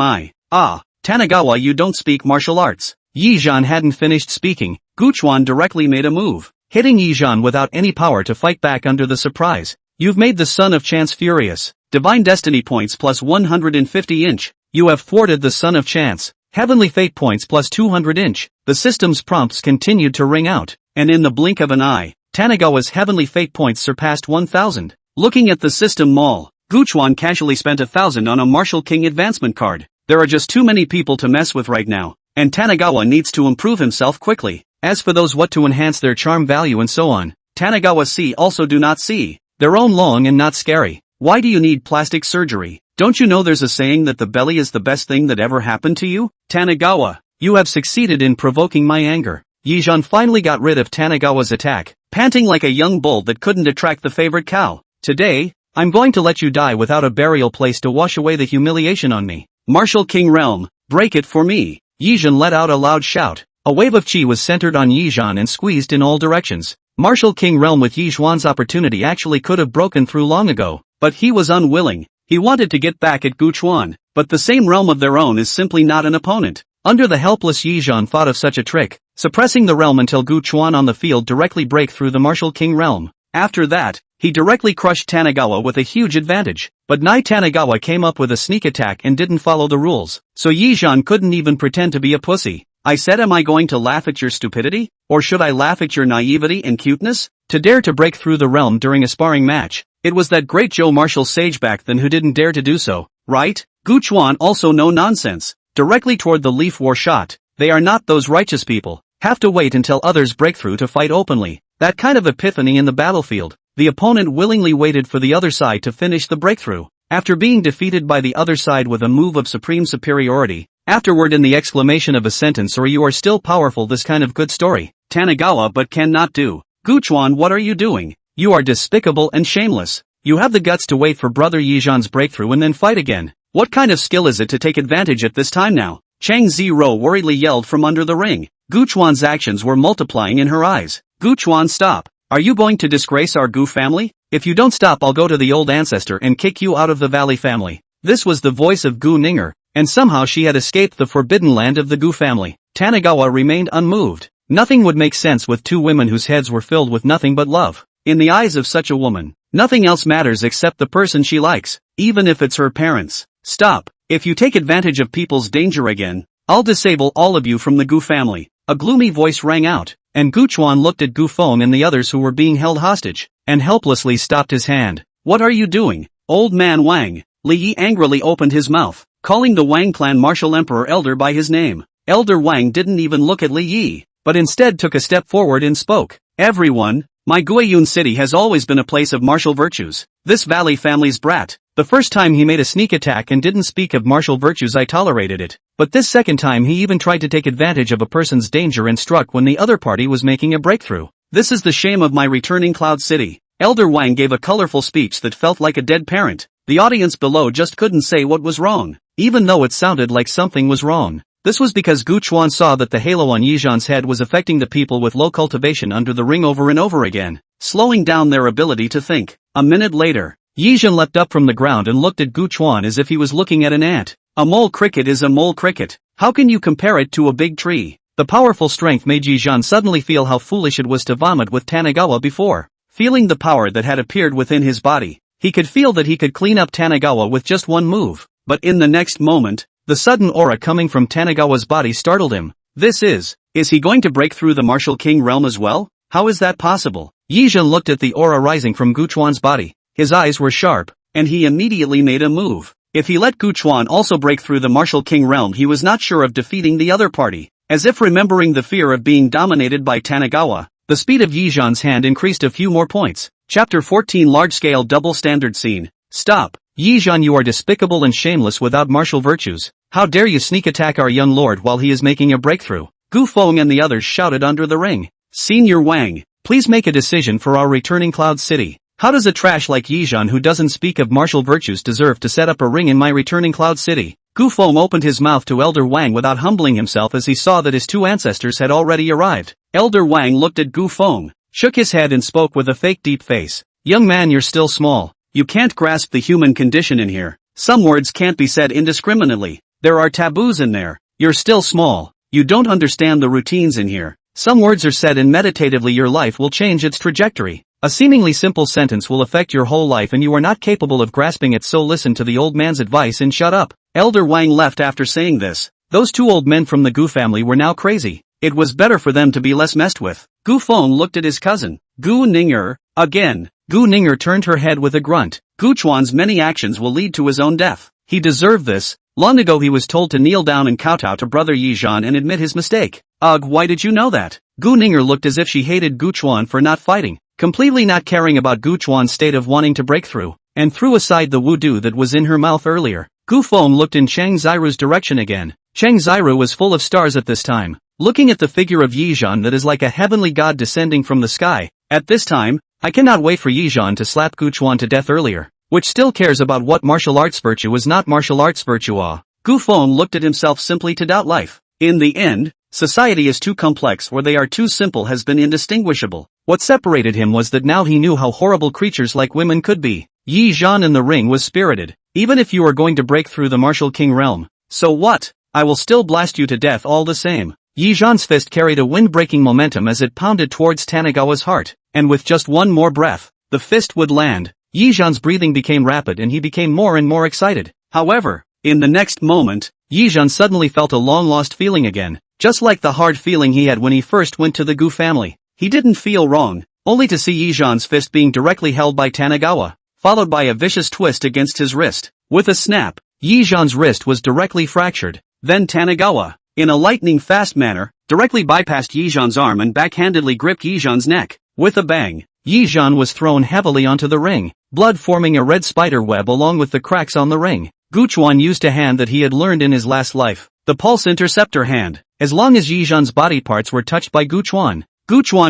Tanagawa, you don't speak martial arts. Yi Zhan hadn't finished speaking. Gu Chuan directly made a move, hitting Yi Zhan without any power to fight back under the surprise. You've made the son of chance furious. Divine destiny points plus 150 inch. You have thwarted the son of chance. Heavenly fate points plus 200 inch. The system's prompts continued to ring out, and in the blink of an eye, Tanagawa's heavenly fate points surpassed 1,000. Looking at the system mall, Gu Chuan casually spent 1,000 on a Martial King advancement card. There are just too many people to mess with right now, and Tanagawa needs to improve himself quickly. As for those what to enhance their charm value and so on, Tanagawa see also do not see. Their own long and not scary. Why do you need plastic surgery? Don't you know there's a saying that the belly is the best thing that ever happened to you? Tanagawa, you have succeeded in provoking my anger. Yi Zhan finally got rid of Tanagawa's attack, panting like a young bull that couldn't attract the favorite cow. Today, I'm going to let you die without a burial place to wash away the humiliation on me. Martial King Realm, break it for me. Yi Zhan let out a loud shout. A wave of chi was centered on Yi Zhan and squeezed in all directions. Martial King Realm with Yi Zhuan's opportunity actually could have broken through long ago, but he was unwilling. He wanted to get back at Gu Chuan, but the same realm of their own is simply not an opponent. Under the helpless Yi Zhan thought of such a trick, suppressing the realm until Gu Chuan on the field directly break through the Martial King Realm. After that, he directly crushed Tanagawa with a huge advantage. But Nai Tanagawa came up with a sneak attack and didn't follow the rules, so Yi Zhan couldn't even pretend to be a pussy. I said, am I going to laugh at your stupidity? Or should I laugh at your naivety and cuteness? To dare to break through the realm during a sparring match. It was that great Zhou martial sage back then who didn't dare to do so, right? Gu Chuan also no nonsense. Directly toward the leaf war shot. They are not those righteous people. Have to wait until others break through to fight openly. That kind of epiphany in the battlefield. The opponent willingly waited for the other side to finish the breakthrough. after being defeated by the other side with a move of supreme superiority, afterward in the exclamation of a sentence or you are still powerful. This kind of good story. Tanigawa but cannot do. Guchuan, what are you doing? You are despicable and shameless. You have the guts to wait for brother Yijan's breakthrough and then fight again. What kind of skill is it to take advantage at this time now? Chang Ziro worriedly yelled from under the ring. Guchuan's actions were multiplying in her eyes. Guchuan, stop. Are you going to disgrace our Gu family? If you don't stop, I'll go to the old ancestor and kick you out of the valley family. This was the voice of Gu Ninger, and somehow she had escaped the forbidden land of the Gu family. Tanigawa remained unmoved. Nothing would make sense with two women whose heads were filled with nothing but love. In the eyes of such a woman, nothing else matters except the person she likes, even if it's her parents. Stop. If you take advantage of people's danger again, I'll disable all of you from the Gu family. A gloomy voice rang out, and Guchuan looked at Gu Feng and the others who were being held hostage, and helplessly stopped his hand. What are you doing, old man Wang? Li Yi angrily opened his mouth, calling the Wang clan martial emperor elder by his name. Elder Wang didn't even look at Li Yi, but instead took a step forward and spoke. Everyone, my Guiyun city has always been a place of martial virtues. This valley family's brat. The first time he made a sneak attack and didn't speak of martial virtues, I tolerated it. But this second time he even tried to take advantage of a person's danger and struck when the other party was making a breakthrough. This is the shame of my returning Cloud City. Elder Wang gave a colorful speech that felt like a dead parent. The audience below just couldn't say what was wrong, even though it sounded like something was wrong. This was because Guchuan saw that the halo on Yijan's head was affecting the people with low cultivation under the ring over and over again, slowing down their ability to think. A minute later, Yijan leapt up from the ground and looked at Guchuan as if he was looking at an ant. A mole cricket is a mole cricket. How can you compare it to a big tree? The powerful strength made Yijan suddenly feel how foolish it was to vomit with Tanigawa before. Feeling the power that had appeared within his body, he could feel that he could clean up Tanigawa with just one move. But in the next moment, the sudden aura coming from Tanigawa's body startled him. Is he going to break through the Martial King realm as well? How is that possible? Yijan looked at the aura rising from Guchuan's body. His eyes were sharp, and he immediately made a move. If he let Guchuan also break through the Martial King realm, he was not sure of defeating the other party. As if remembering the fear of being dominated by Tanigawa, the speed of Yijan's hand increased a few more points. Chapter 14 Large-Scale Double Standard Scene. Stop. Yijan, you are despicable and shameless without martial virtues. How dare you sneak attack our young lord while he is making a breakthrough? Gu Feng and the others shouted under the ring. Senior Wang, please make a decision for our returning Cloud City. How does a trash like Yijan who doesn't speak of martial virtues deserve to set up a ring in my returning Cloud City? Gu Feng opened his mouth to Elder Wang without humbling himself as he saw that his two ancestors had already arrived. Elder Wang looked at Gu Feng, shook his head and spoke with a fake deep face. Young man, you're still small. You can't grasp the human condition in here. Some words can't be said indiscriminately. There are taboos in there. You're still small. You don't understand the routines in here. Some words are said and meditatively your life will change its trajectory. A seemingly simple sentence will affect your whole life and you are not capable of grasping it, so listen to the old man's advice and shut up. Elder Wang left after saying this. Those two old men from the Gu family were now crazy. It was better for them to be less messed with. Gu Feng looked at his cousin, Gu Ninger, again. Gu Ninger turned her head with a grunt. Guchuan's many actions will lead to his own death. He deserved this. Long ago he was told to kneel down and kowtow to brother Yijan and admit his mistake. Ugh, why did you know that? Gu Ninger looked as if she hated Guchuan for not fighting, completely not caring about Guchuan's state of wanting to break through, and threw aside the wudu that was in her mouth earlier. Gu Feng looked in Chang Ziru's direction again. Chang Ziru was full of stars at this time, looking at the figure of Yijan that is like a heavenly god descending from the sky. At this time, I cannot wait for Yijan to slap Guchuan to death earlier, which still cares about what martial arts virtue is not martial arts virtue. Gu Feng looked at himself simply to doubt life. In the end, society is too complex or they are too simple has been indistinguishable. What separated him was that now he knew how horrible creatures like women could be. Yijan in the ring was spirited. Even if you are going to break through the Martial King realm, so what? I will still blast you to death all the same. Yijan's fist carried a wind-breaking momentum as it pounded towards Tanigawa's heart, and with just one more breath, the fist would land. Yijan's breathing became rapid and he became more and more excited. However, in the next moment, Yijan suddenly felt a long-lost feeling again, just like the hard feeling he had when he first went to the Gu family. He didn't feel wrong, only to see Yijan's fist being directly held by Tanigawa, followed by a vicious twist against his wrist. With a snap, Yijan's wrist was directly fractured. Then Tanigawa, in a lightning-fast manner, directly bypassed Yijan's arm and backhandedly gripped Yijan's neck. With a bang, Yi Zhan was thrown heavily onto the ring, blood forming a red spider web along with the cracks on the ring. Gu Chuan used a hand that he had learned in his last life, the pulse interceptor hand. As long as Yi Zhan's body parts were touched by Gu Chuan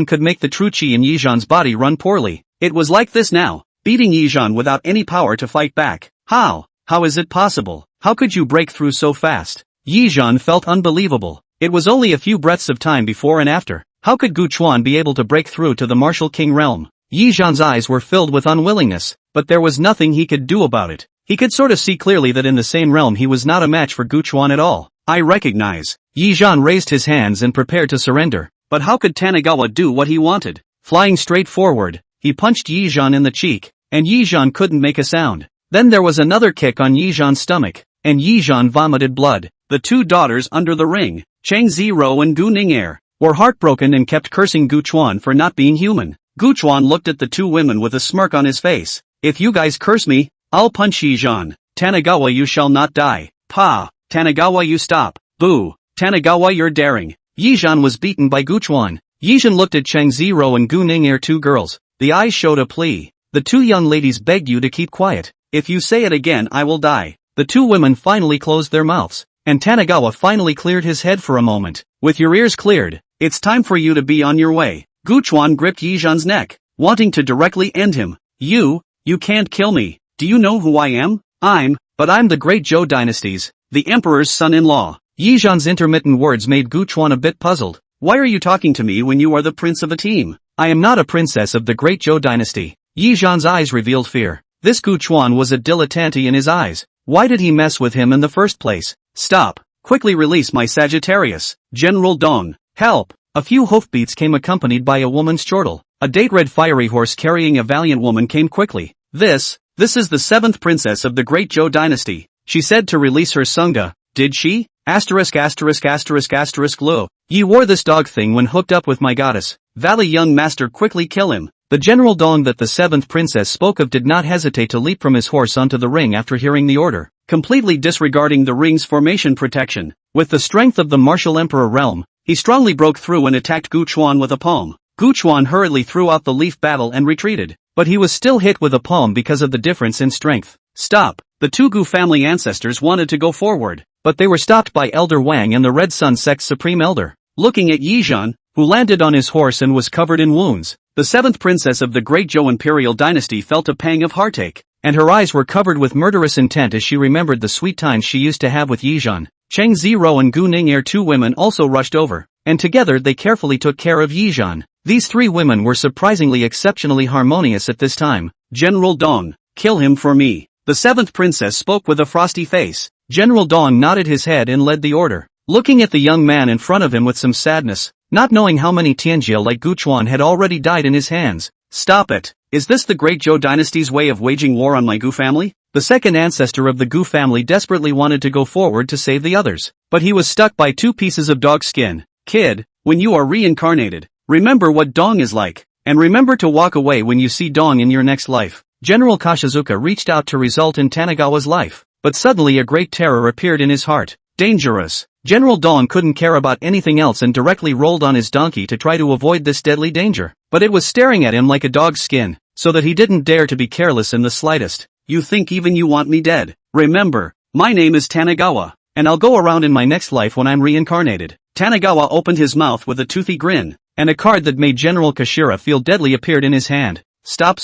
could make the true qi in Yi Zhan's body run poorly. It was like this now, beating Yi Zhan without any power to fight back. How is it possible? How could you break through so fast? Yi Zhan felt unbelievable. It was only a few breaths of time before and after. How could Gu Chuan be able to break through to the martial king realm? Yi Zhan's eyes were filled with unwillingness, but there was nothing he could do about it. He could sort of see clearly that in the same realm he was not a match for Gu Chuan at all. I recognize. Yi Zhan raised his hands and prepared to surrender. But how could Tanigawa do what he wanted? Flying straight forward, he punched Yi Zhan in the cheek, and Yi Zhan couldn't make a sound. Then there was another kick on Yi Zhan's stomach, and Yi Zhan vomited blood. The two daughters under the ring, Cheng Ziro and Gu Ning'er, were heartbroken and kept cursing Gu Chuan for not being human. Gu Chuan looked at the two women with a smirk on his face. If you guys curse me, I'll punch Yi Zhan. Tanigawa, you shall not die. Pa! Tanigawa, you stop. Boo! Tanigawa, you're daring. Yi Zhan was beaten by Gu Chuan. Yi Zhan looked at Cheng Ziro and Gu Ning'er, two girls. The eyes showed a plea. The two young ladies begged you to keep quiet. If you say it again I will die. The two women finally closed their mouths, and Tanigawa finally cleared his head for a moment. With your ears cleared, it's time for you to be on your way. Gu Chuan gripped Yi Zhan's neck, wanting to directly end him. You can't kill me. Do you know who I am? I'm the great Zhou dynasty's, the emperor's son-in-law. Yi Zhan's intermittent words made Gu Chuan a bit puzzled. Why are you talking to me when you are the prince of a team? I am not a princess of the great Zhou dynasty. Yi Zhan's eyes revealed fear. This Gu Chuan was a dilettante in his eyes. Why did he mess with him in the first place? Stop. Quickly release my Sagittarius. General Dong. Help. A few hoofbeats came accompanied by a woman's chortle. A date-red fiery horse carrying a valiant woman came quickly. This is the 7th princess of the great Zhou dynasty. She said to release her Sunga. Did she? Asterisk. Lu. Ye wore this dog thing when hooked up with my goddess. Valley young master, quickly kill him. The General Dong that the 7th princess spoke of did not hesitate to leap from his horse onto the ring after hearing the order, completely disregarding the ring's formation protection. With the strength of the martial emperor realm, he strongly broke through and attacked Gu Chuan with a palm. Gu Chuan hurriedly threw out the leaf battle and retreated, but he was still hit with a palm because of the difference in strength. Stop! The two Gu family ancestors wanted to go forward, but they were stopped by Elder Wang and the Red Sun Sect's Supreme Elder. Looking at Yi Zhan, who landed on his horse and was covered in wounds, the 7th princess of the great Zhou imperial dynasty felt a pang of heartache, and her eyes were covered with murderous intent as she remembered the sweet times she used to have with Yi Zhan. Cheng Ziro and Gu Ning'er, two women, also rushed over, and together they carefully took care of Yi Zhan. These three women were surprisingly exceptionally harmonious at this time. General Dong, kill him for me. The 7th princess spoke with a frosty face. General Dong nodded his head and led the order, looking at the young man in front of him with some sadness, not knowing how many Tianjia like Gu Chuan had already died in his hands. Stop it! Is this the great Zhou dynasty's way of waging war on my Gu family? The second ancestor of the Gu family desperately wanted to go forward to save the others, but he was stuck by 2 pieces of dog skin. Kid, when you are reincarnated, remember what Dong is like, and remember to walk away when you see Dong in your next life. General Kashizuka reached out to result in Tanigawa's life, but suddenly a great terror appeared in his heart. Dangerous. General Dong couldn't care about anything else and directly rolled on his donkey to try to avoid this deadly danger, but it was staring at him like a dog's skin, so that he didn't dare to be careless in the slightest. You think even you want me dead? Remember, my name is Tanigawa, and I'll go around in my next life when I'm reincarnated. Tanigawa opened his mouth with a toothy grin, and a card that made General Kashira feel deadly appeared in his hand. Stop.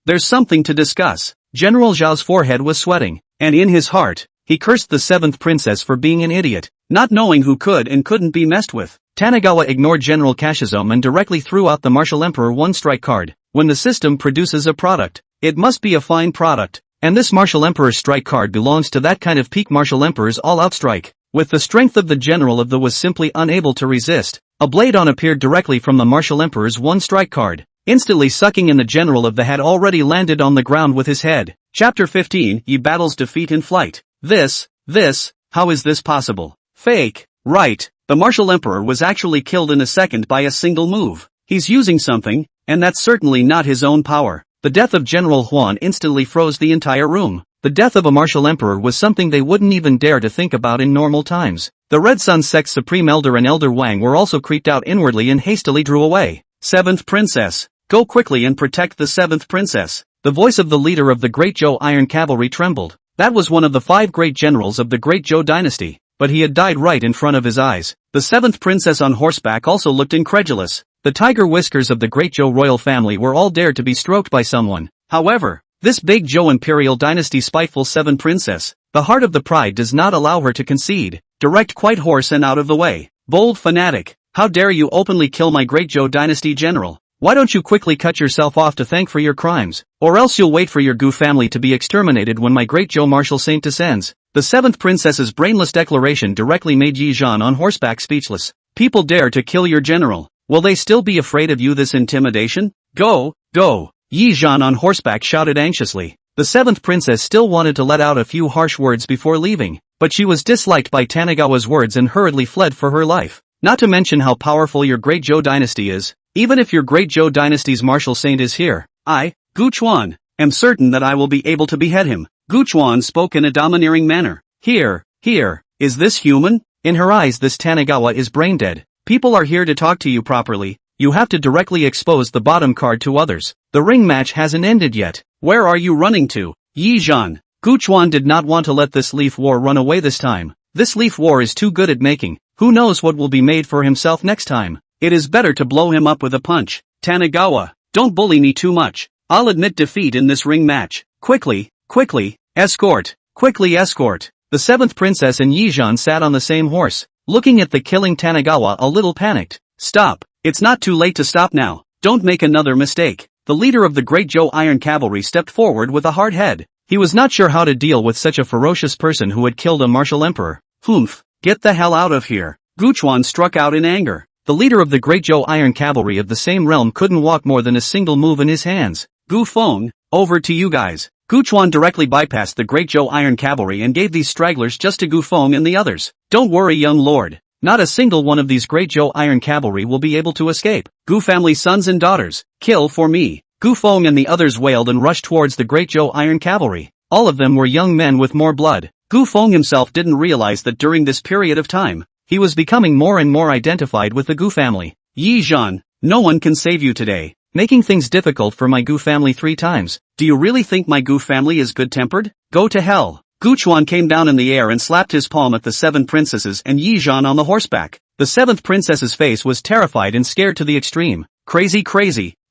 There's something to discuss. General Zhao's forehead was sweating, and in his heart, he cursed the 7th princess for being an idiot, not knowing who could and couldn't be messed with. Tanigawa ignored General Kashizome and directly threw out the Martial Emperor one-strike card. When the system produces a product, it must be a fine product, and this Martial Emperor's strike card belongs to that kind of peak Martial Emperor's all-out strike. With the strength of the general of the was simply unable to resist, a blade on appeared directly from the Martial Emperor's one-strike card, instantly sucking in the general of the had already landed on the ground with his head. Chapter 15, Yi battles defeat in flight. How is this possible? Fake. Right. The Martial Emperor was actually killed in a second by a single move. He's using something, and that's certainly not his own power. The death of General Huan instantly froze the entire room. The death of a Martial Emperor was something they wouldn't even dare to think about in normal times. The Red Sun Sect's Supreme Elder and Elder Wang were also creeped out inwardly and hastily drew away. 7th Princess, Go quickly and protect the 7th princess. The voice of the leader of the Great Zhou Iron Cavalry trembled. That was one of the 5 great generals of the Great Zhou dynasty, but he had died right in front of his eyes. The 7th princess on horseback also looked incredulous. The tiger whiskers of the Great Zhou royal family were all dared to be stroked by someone. However, this big Zhou imperial dynasty spiteful 7th princess, the heart of the pride does not allow her to concede. Direct, quite hoarse and out of the way. Bold fanatic, how dare you openly kill my Great Zhou dynasty general? Why don't you quickly cut yourself off to thank for your crimes, or else you'll wait for your Gu family to be exterminated when my Great Zhou martial saint descends. The 7th princess's brainless declaration directly made Yi Zhan on horseback speechless. People dare to kill your general. Will they still be afraid of you? This intimidation? Go, go! Yi Zhan on horseback shouted anxiously. The 7th princess still wanted to let out a few harsh words before leaving, but she was disliked by Tanigawa's words and hurriedly fled for her life. Not to mention how powerful your Great Zhou dynasty is. Even if your Great Zhou dynasty's martial saint is here, I, Gu Chuan, am certain that I will be able to behead him. Gu Chuan spoke in a domineering manner. Here, is this human? In her eyes this Tanigawa is brain dead. People are here to talk to you properly. You have to directly expose the bottom card to others. The ring match hasn't ended yet. Where are you running to? Yi Zhan. Gu Chuan did not want to let this leaf war run away this time. This leaf war is too good at making. Who knows what will be made for himself next time? It is better to blow him up with a punch. Tanigawa, don't bully me too much. I'll admit defeat in this ring match. Quickly, escort. Quickly escort. The 7th princess and Yi Zhan sat on the same horse, looking at the killing Tanigawa a little panicked. Stop. It's not too late to stop now. Don't make another mistake. The leader of the Great Zhou Iron Cavalry stepped forward with a hard head. He was not sure how to deal with such a ferocious person who had killed a martial emperor. Humph. Get the hell out of here. Gu Chuan struck out in anger. The leader of the Great Zhou Iron Cavalry of the same realm couldn't walk more than a single move in his hands. Gu Feng, over to you guys. Gu Chuan directly bypassed the Great Zhou Iron Cavalry and gave these stragglers just to Gu Feng and the others. Don't worry, young lord. Not a single one of these Great Zhou Iron Cavalry will be able to escape. Gu family sons and daughters, kill for me. Gu Feng and the others wailed and rushed towards the Great Zhou Iron Cavalry. All of them were young men with more blood. Gu Feng himself didn't realize that during this period of time, he was becoming more and more identified with the Gu family. Yi Zhan, no one can save you today, making things difficult for my Gu family 3 times. Do you really think my Gu family is good-tempered? Go to hell. Gu Chuan came down in the air and slapped his palm at the 7 princesses and Yi Zhan on the horseback. The 7th princess's face was terrified and scared to the extreme. Crazy.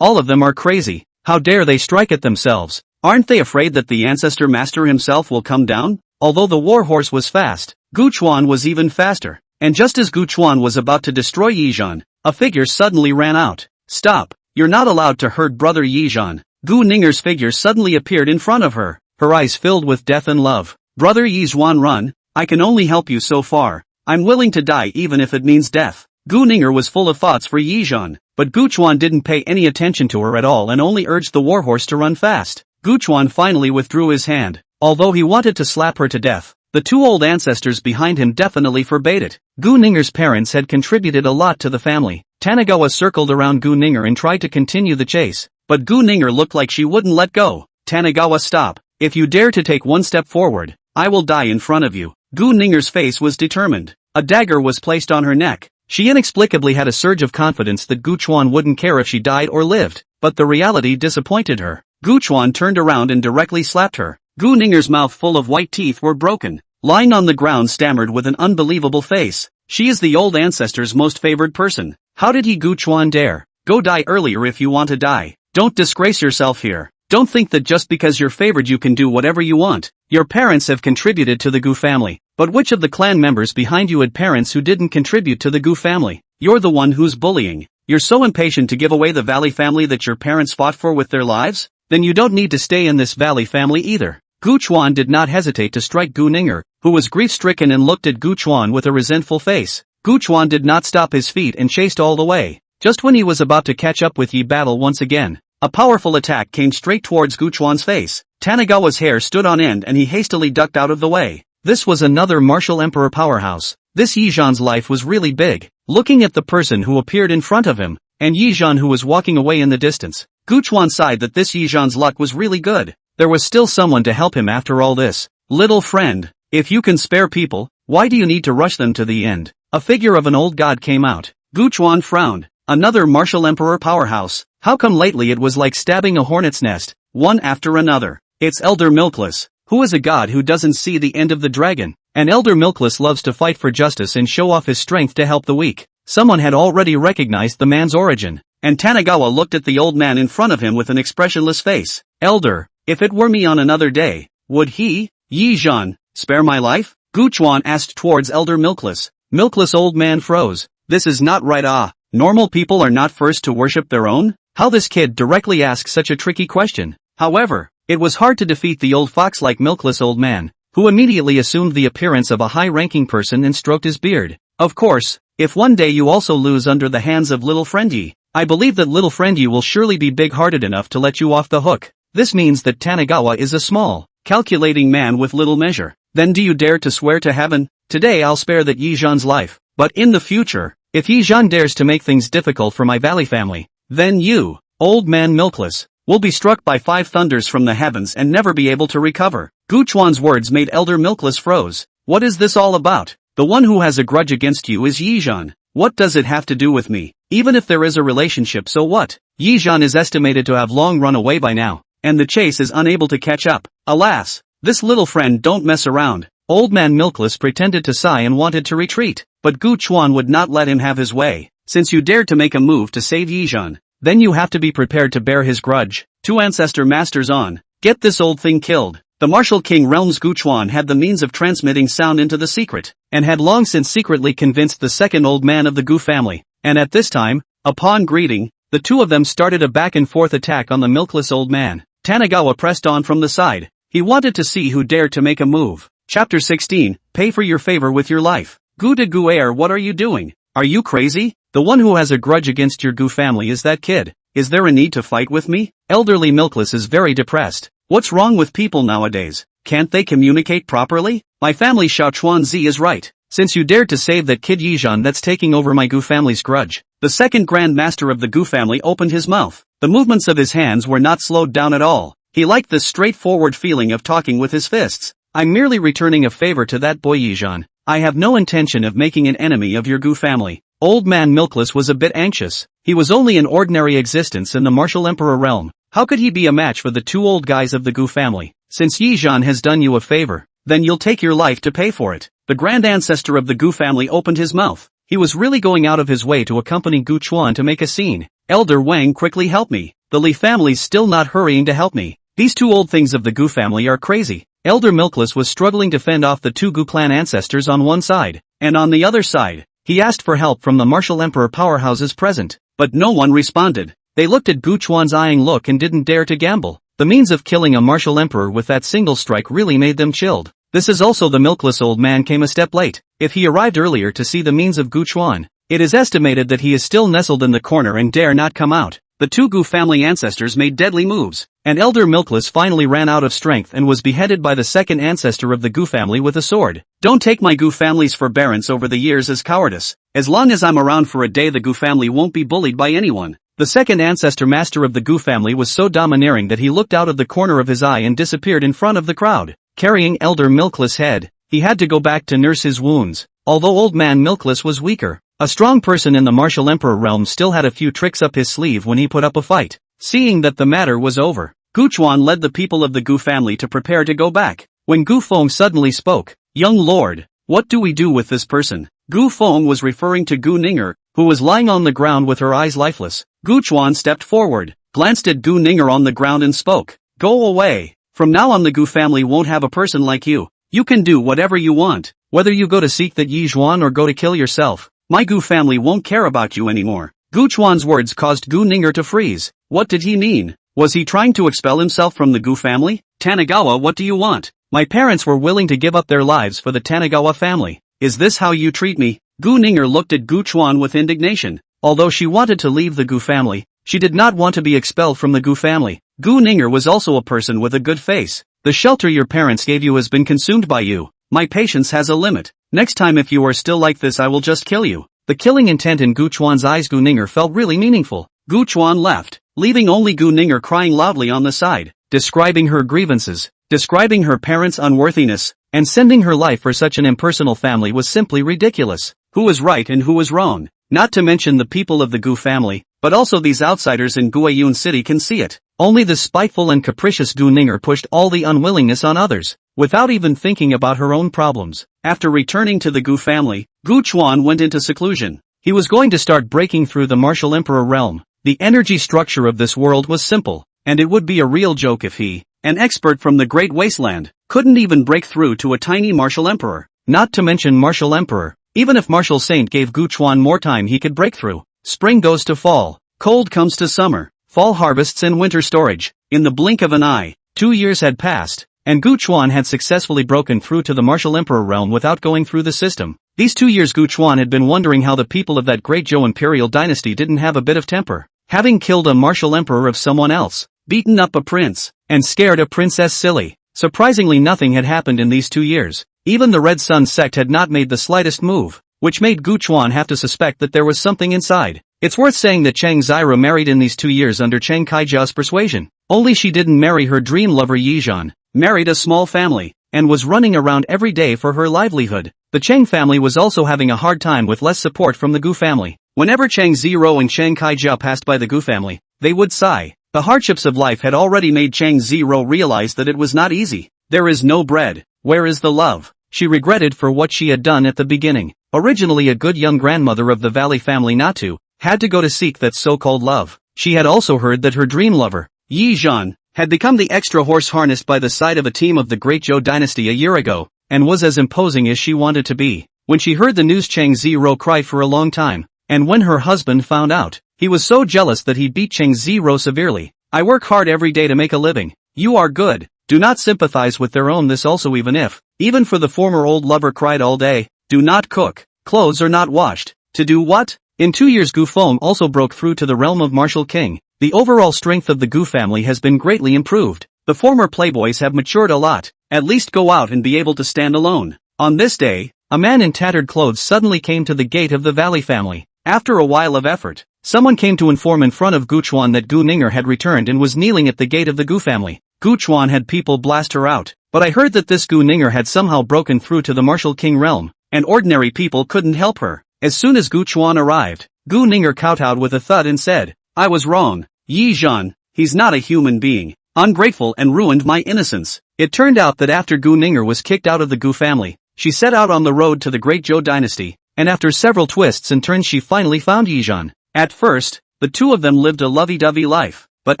All of them are crazy. How dare they strike at themselves? Aren't they afraid that the ancestor master himself will come down? Although the war horse was fast, Gu Chuan was even faster. And just as Gu Chuan was about to destroy Yi Zhan, a figure suddenly ran out. Stop. You're not allowed to hurt brother Yi Zhan. Gu Ninger's figure suddenly appeared in front of her, her eyes filled with death and love. Brother Yi Zhuan, run. I can only help you so far. I'm willing to die even if it means death. Gu Ninger was full of thoughts for Yi Zhan, but Gu Chuan didn't pay any attention to her at all and only urged the warhorse to run fast. Gu Chuan finally withdrew his hand. Although he wanted to slap her to death, the 2 old ancestors behind him definitely forbade it. Gu Ninger's parents had contributed a lot to the family. Tanigawa circled around Gu Ninger and tried to continue the chase, but Gu Ninger looked like she wouldn't let go. Tanigawa, stop. If you dare to take 1 step forward, I will die in front of you. Gu Ninger's face was determined. A dagger was placed on her neck. She inexplicably had a surge of confidence that Gu Chuan wouldn't care if she died or lived, but the reality disappointed her. Gu Chuan turned around and directly slapped her. Gu Ninger's mouth full of white teeth were broken. Lying on the ground stammered with an unbelievable face. She is the old ancestor's most favored person. How did he Gu Chuan dare? Go die earlier if you want to die. Don't disgrace yourself here. Don't think that just because you're favored you can do whatever you want. Your parents have contributed to the Gu family, but which of the clan members behind you had parents who didn't contribute to the Gu family? You're the one who's bullying. You're so impatient to give away the Valley family that your parents fought for with their lives? Then you don't need to stay in this Valley family either. Gu Chuan did not hesitate to strike Gu Ninger, who was grief-stricken and looked at Gu Chuan with a resentful face. Gu Chuan did not stop his feet and chased all the way. Just when he was about to catch up with Yi Battle once again, a powerful attack came straight towards Gu Chuan's face. Tanigawa's hair stood on end and he hastily ducked out of the way. This was another martial emperor powerhouse. This Yi Zhan's life was really big. Looking at the person who appeared in front of him, and Yi Zhan who was walking away in the distance, Gu Chuan sighed that this Yi Zhan's luck was really good. There was still someone to help him after all this. Little friend, if you can spare people, why do you need to rush them to the end? A figure of an old god came out. Gu Chuan frowned. Another martial emperor powerhouse. How come lately it was like stabbing a hornet's nest, one after another? It's Elder Milkless, who is a god who doesn't see the end of the dragon. And Elder Milkless loves to fight for justice and show off his strength to help the weak. Someone had already recognized the man's origin, and Tanagawa looked at the old man in front of him with an expressionless face. Elder, if it were me on another day, would he, Yi-Zhan, spare my life? Guchuan asked towards Elder Milkless. Milkless old man froze. This is not right. Normal people are not first to worship their own? How this kid directly asked such a tricky question. However, it was hard to defeat the old fox like Milkless old man, who immediately assumed the appearance of a high-ranking person and stroked his beard. Of course, if one day you also lose under the hands of little friend Yi, I believe that little friend Yi will surely be big-hearted enough to let you off the hook. This means that Tanagawa is a small, calculating man with little measure. Then do you dare to swear to heaven? Today I'll spare that Yi-Zhan's life, but in the future, if Yi-Zhan dares to make things difficult for my valley family, then you, old man Milkless, will be struck by 5 thunders from the heavens and never be able to recover. Guchuan's words made Elder Milkless froze. What is this all about? The one who has a grudge against you is Yi-Zhan. What does it have to do with me? Even if there is a relationship, so what? Yi-Zhan is estimated to have long run away by now, and the chase is unable to catch up. Alas, this little friend don't mess around. Old man Milkless pretended to sigh and wanted to retreat, but Guchuan would not let him have his way. Since you dared to make a move to save Yi-Zhan, then you have to be prepared to bear his grudge. 2 ancestor masters on. Get this old thing killed. The Martial King Realms Guchuan had the means of transmitting sound into the secret, and had long since secretly convinced the second old man of the Gu family, and at this time, upon greeting, the two of them started a back-and-forth attack on the milkless old man. Tanagawa pressed on from the side. He wanted to see who dared to make a move. Chapter 16, Pay for your favor with your life. Gu de Guer, what are you doing? Are you crazy? The one who has a grudge against your Gu family is that kid. Is there a need to fight with me? Elderly Milkless is very depressed. What's wrong with people nowadays? Can't they communicate properly? My family Xiao Chuanzi is right. Since you dared to save that kid Yi-Zhan that's taking over my Gu family's grudge. The second Grand Master of the Gu family opened his mouth. The movements of his hands were not slowed down at all. He liked the straightforward feeling of talking with his fists. I'm merely returning a favor to that boy Yi-Zhan. I have no intention of making an enemy of your Gu family. Old man Milkless was a bit anxious. He was only an ordinary existence in the Martial Emperor realm. How could he be a match for the two old guys of the Gu family? Since Yi-Zhan has done you a favor, then you'll take your life to pay for it. The grand ancestor of the Gu family opened his mouth. He was really going out of his way to accompany Gu Chuan to make a scene. Elder Wang, quickly help me. The Li family's still not hurrying to help me. These two old things of the Gu family are crazy. Elder Milkless was struggling to fend off the two Gu clan ancestors on one side, and on the other side, he asked for help from the Martial Emperor powerhouses present, but no one responded. They looked at Gu Chuan's eyeing look and didn't dare to gamble. The means of killing a martial emperor with that single strike really made them chilled. This is also the milkless old man came a step late. If he arrived earlier to see the means of Gu Chuan, it is estimated that he is still nestled in the corner and dare not come out. The two Gu family ancestors made deadly moves, and Elder Milkless finally ran out of strength and was beheaded by the second ancestor of the Gu family with a sword. Don't take my Gu family's forbearance over the years as cowardice. As long as I'm around for a day, the Gu family won't be bullied by anyone. The second ancestor master of the Gu family was so domineering that he looked out of the corner of his eye and disappeared in front of the crowd. Carrying Elder Milkless' head, he had to go back to nurse his wounds. Although old man Milkless was weaker, a strong person in the Martial Emperor realm still had a few tricks up his sleeve when he put up a fight. Seeing that the matter was over, Gu Chuan led the people of the Gu family to prepare to go back. When Gu Feng suddenly spoke, "Young lord, what do we do with this person?" Gu Feng was referring to Gu Ninger, who was lying on the ground with her eyes lifeless. Gu Chuan stepped forward, glanced at Gu Ninger on the ground and spoke. "Go away. From now on the Gu family won't have a person like you. You can do whatever you want. Whether you go to seek that Yi-Zhan or go to kill yourself, my Gu family won't care about you anymore." Gu Chuan's words caused Gu Ninger to freeze. What did he mean? Was he trying to expel himself from the Gu family? Tanagawa, what do you want? My parents were willing to give up their lives for the Tanagawa family. Is this how you treat me? Gu Ninger looked at Gu Chuan with indignation. Although she wanted to leave the Gu family, she did not want to be expelled from the Gu family. Gu Ninger was also a person with a good face. The shelter your parents gave you has been consumed by you. My patience has a limit. Next time if you are still like this I will just kill you. The killing intent in Gu Chuan's eyes Gu Ninger felt really meaningful. Gu Chuan left, leaving only Gu Ninger crying loudly on the side, describing her grievances, describing her parents' unworthiness, and sending her life for such an impersonal family was simply ridiculous. Who was right and who was wrong? Not to mention the people of the Gu family, but also these outsiders in Guiyun City can see it. Only the spiteful and capricious Gu Ninger pushed all the unwillingness on others, without even thinking about her own problems. After returning to the Gu family, Gu Chuan went into seclusion. He was going to start breaking through the martial emperor realm. The energy structure of this world was simple, and it would be a real joke if he, an expert from the Great Wasteland, couldn't even break through to a tiny martial emperor. Not to mention martial emperor. Even if martial saint gave Gu Chuan more time, he could break through. Spring goes to fall, cold comes to summer, fall harvests and winter storage. In the blink of an eye, 2 years had passed, and Gu Chuan had successfully broken through to the martial emperor realm without going through the system. These 2 years Gu Chuan had been wondering how the people of that great Zhou imperial dynasty didn't have a bit of temper. Having killed a martial emperor of someone else, beaten up a prince, and scared a princess silly. Surprisingly, nothing had happened in these 2 years. Even the Red Sun sect had not made the slightest move, which made Gu Chuan have to suspect that there was something inside. It's worth saying that Chang Xiru married in these 2 years under Chang Kaijia's persuasion. Only she didn't marry her dream lover Yi Zhan, married a small family, and was running around every day for her livelihood. The Chang family was also having a hard time with less support from the Gu family. Whenever Chang Xiru and Chang Kaijia passed by the Gu family, they would sigh. The hardships of life had already made Chang Xiru realize that it was not easy. There is no bread. Where is the love? She regretted for what she had done at the beginning. Originally a good young grandmother of the Valley family, Natu, had to go to seek that so-called love. She had also heard that her dream lover, Yi Zhan, had become the extra horse harnessed by the side of a team of the Great Zhou dynasty a year ago, and was as imposing as she wanted to be. When she heard the news, Chang Xiru cried for a long time, and when her husband found out, he was so jealous that he beat Chang Xiru severely. I work hard every day to make a living. You are good. Do not sympathize with their own this also, even for the former old lover cried all day. Do not cook. Clothes are not washed. To do what? In 2 years Gu Feng also broke through to the realm of martial king. The overall strength of the Gu family has been greatly improved. The former playboys have matured a lot. At least go out and be able to stand alone. On this day, a man in tattered clothes suddenly came to the gate of the Valley family. After a while of effort, someone came to inform in front of Gu Chuan that Gu Ninger had returned and was kneeling at the gate of the Gu family. Gu Chuan had people blast her out, but I heard that this Gu Ninger had somehow broken through to the martial king realm, and ordinary people couldn't help her. As soon as Gu Chuan arrived, Gu Ninger kowtowed with a thud and said, I was wrong. Yi Zhan, he's not a human being, ungrateful and ruined my innocence. It turned out that after Gu Ninger was kicked out of the Gu family, she set out on the road to the Great Zhou dynasty, and after several twists and turns she finally found Yi Zhan. At first, the two of them lived a lovey-dovey life, but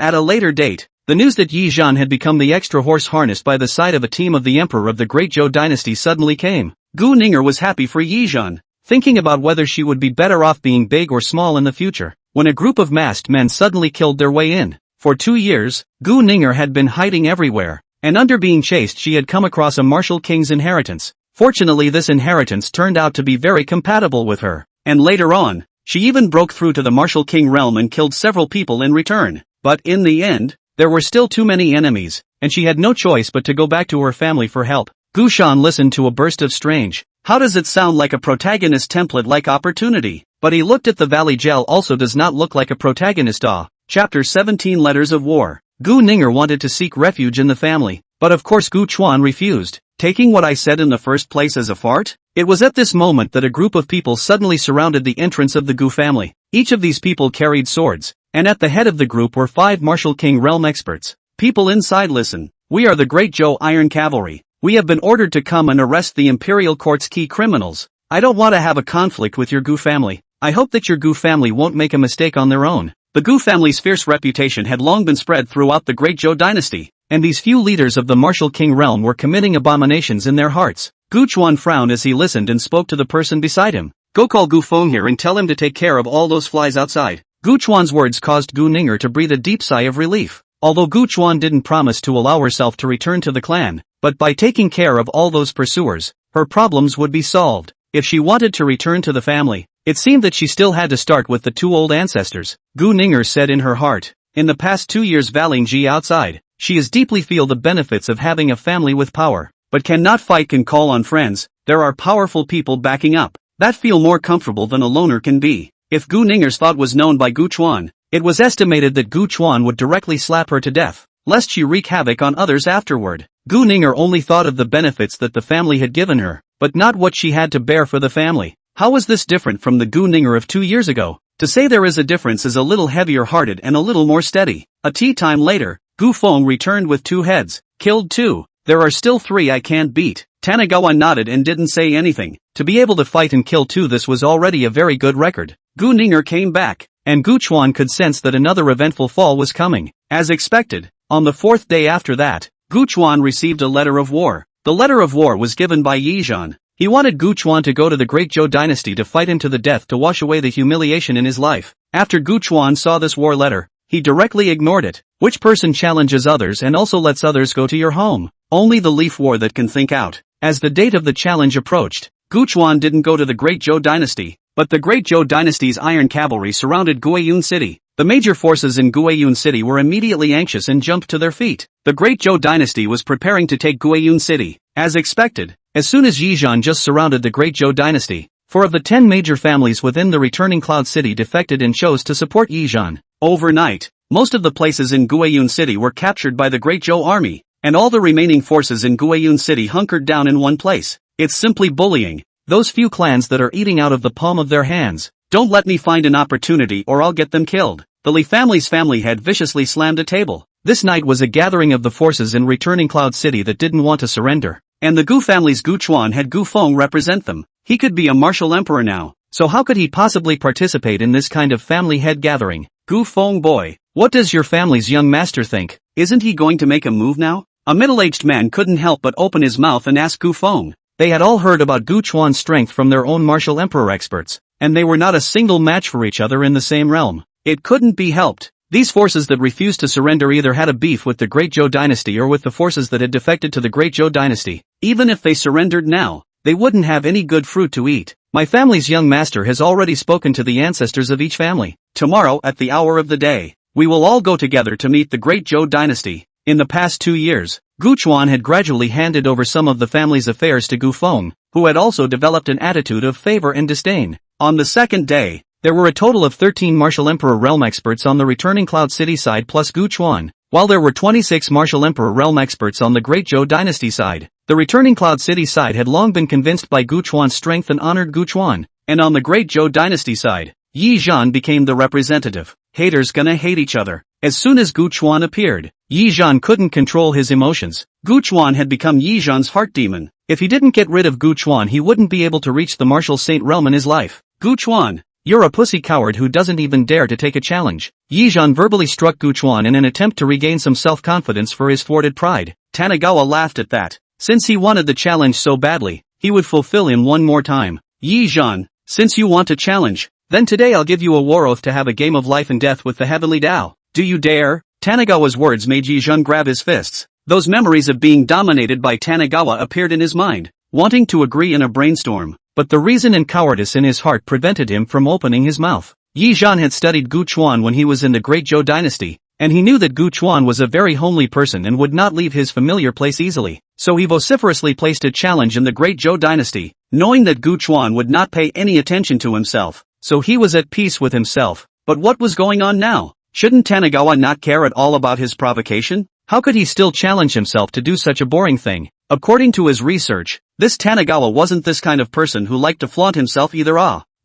at a later date, the news that Yi Zhan had become the extra horse harnessed by the side of a team of the emperor of the Great Zhou dynasty suddenly came. Gu Ninger was happy for Yi Zhan, thinking about whether she would be better off being big or small in the future, when a group of masked men suddenly killed their way in. For 2 years, Gu Ninger had been hiding everywhere, and under being chased she had come across a martial king's inheritance. Fortunately, this inheritance turned out to be very compatible with her, and later on, she even broke through to the martial king realm and killed several people in return. But in the end, there were still too many enemies, and she had no choice but to go back to her family for help. Gu Shan listened to a burst of strange, how does it sound like a protagonist template-like opportunity? But he looked at the Valley Gel also does not look like a protagonist. Chapter 17 Letters of War. Gu Ninger wanted to seek refuge in the family, but of course Gu Chuan refused. Taking what I said in the first place as a fart? It was at this moment that a group of people suddenly surrounded the entrance of the Gu family. Each of these people carried swords, and at the head of the group were 5 martial king realm experts. People inside, listen. We are the Great Zhou Iron Cavalry. We have been ordered to come and arrest the Imperial Court's key criminals. I don't want to have a conflict with your Gu family. I hope that your Gu family won't make a mistake on their own. The Gu family's fierce reputation had long been spread throughout the Great Zhou dynasty, and these few leaders of the martial king realm were committing abominations in their hearts. Gu Chuan frowned as he listened and spoke to the person beside him. Go call Gu Feng here and tell him to take care of all those flies outside. Gu Chuan's words caused Gu Ninger to breathe a deep sigh of relief. Although Gu Chuan didn't promise to allow herself to return to the clan, but by taking care of all those pursuers, her problems would be solved. If she wanted to return to the family, it seemed that she still had to start with the 2 old ancestors. Gu Ninger said in her heart, in the past 2 years Valing Ji outside, she has deeply feel the benefits of having a family with power, but cannot fight, can call on friends. There are powerful people backing up, that feel more comfortable than a loner can be. If Gu Ninger's thought was known by Gu Chuan, it was estimated that Gu Chuan would directly slap her to death, lest she wreak havoc on others afterward. Gu Ninger only thought of the benefits that the family had given her, but not what she had to bear for the family. How was this different from the Gu Ninger of 2 years ago? To say there is a difference is a little heavier-hearted and a little more steady. A tea time later, Gu Feng returned with 2 heads. Killed 2. There are still 3 I can't beat. Tanigawa nodded and didn't say anything. To be able to fight and kill 2, this was already a very good record. Gu Ninger came back, and Gu Chuan could sense that another eventful fall was coming. As expected, on the 4th day after that, Gu Chuan received a letter of war. The letter of war was given by Yi Zhan. He wanted Gu Chuan to go to the Great Zhou dynasty to fight him to the death to wash away the humiliation in his life. After Gu Chuan saw this war letter, he directly ignored it. Which person challenges others and also lets others go to your home? Only the leaf war that can think out. As the date of the challenge approached, Gu Chuan didn't go to the Great Zhou dynasty, but the Great Zhou dynasty's iron cavalry surrounded Guiyun city. The major forces in Guiyun city were immediately anxious and jumped to their feet. The Great Zhou dynasty was preparing to take Guiyun city. As expected, as soon as Yi Zhan just surrounded the Great Zhou dynasty, 4 of the 10 major families within the returning Cloud City defected and chose to support Yi Zhan. Overnight, most of the places in Guiyun city were captured by the Great Zhou army, and all the remaining forces in Guiyun city hunkered down in one place. It's simply bullying. Those few clans that are eating out of the palm of their hands. Don't let me find an opportunity or I'll get them killed. The Li family's family head viciously slammed a table. This night was a gathering of the forces in returning Cloud City that didn't want to surrender. And the Gu family's Gu Chuan had Gu Feng represent them. He could be a martial emperor now. So how could he possibly participate in this kind of family head gathering? Gu Feng boy, what does your family's young master think? Isn't he going to make a move now? A middle-aged man couldn't help but open his mouth and ask Gu Feng. They had all heard about Gu Chuan's strength from their own martial emperor experts, and they were not a single match for each other in the same realm. It couldn't be helped. These forces that refused to surrender either had a beef with the Great Zhou dynasty or with the forces that had defected to the Great Zhou dynasty. Even if they surrendered now, they wouldn't have any good fruit to eat. My family's young master has already spoken to the ancestors of each family. Tomorrow at the hour of the day, we will all go together to meet the Great Zhou dynasty. In the past 2 years, Gu Chuan had gradually handed over some of the family's affairs to Gu Feng, who had also developed an attitude of favor and disdain. On the 2nd day, there were a total of 13 Martial Emperor Realm experts on the returning Cloud City side plus Gu Chuan, while there were 26 Martial Emperor Realm experts on the Great Zhou dynasty side. The returning Cloud City side had long been convinced by Gu Chuan's strength and honored Gu Chuan, and on the Great Zhou dynasty side, Yi Zhan became the representative. Haters gonna hate each other. As soon as Gu Chuan appeared, Yi Zhan couldn't control his emotions. Gu Chuan had become Yi Zhan's heart demon. If he didn't get rid of Gu Chuan, he wouldn't be able to reach the martial saint realm in his life. Gu Chuan, you're a pussy coward who doesn't even dare to take a challenge. Yi Zhan verbally struck Gu Chuan in an attempt to regain some self-confidence for his thwarted pride. Tanigawa laughed at that. Since he wanted the challenge so badly, he would fulfill him one more time. Yi Zhan, since you want a challenge, then today I'll give you a war oath to have a game of life and death with the Heavenly Tao. Do you dare? Tanigawa's words made Yi Zhan grab his fists. Those memories of being dominated by Tanigawa appeared in his mind, wanting to agree in a brainstorm, but the reason and cowardice in his heart prevented him from opening his mouth. Yi Zhan had studied Gu Chuan when he was in the Great Zhou dynasty, and he knew that Gu Chuan was a very homely person and would not leave his familiar place easily, so he vociferously placed a challenge in the Great Zhou dynasty, knowing that Gu Chuan would not pay any attention to himself, so he was at peace with himself. But what was going on now? Shouldn't Tanigawa not care at all about his provocation? How could he still challenge himself to do such a boring thing? According to his research, this Tanigawa wasn't this kind of person who liked to flaunt himself either.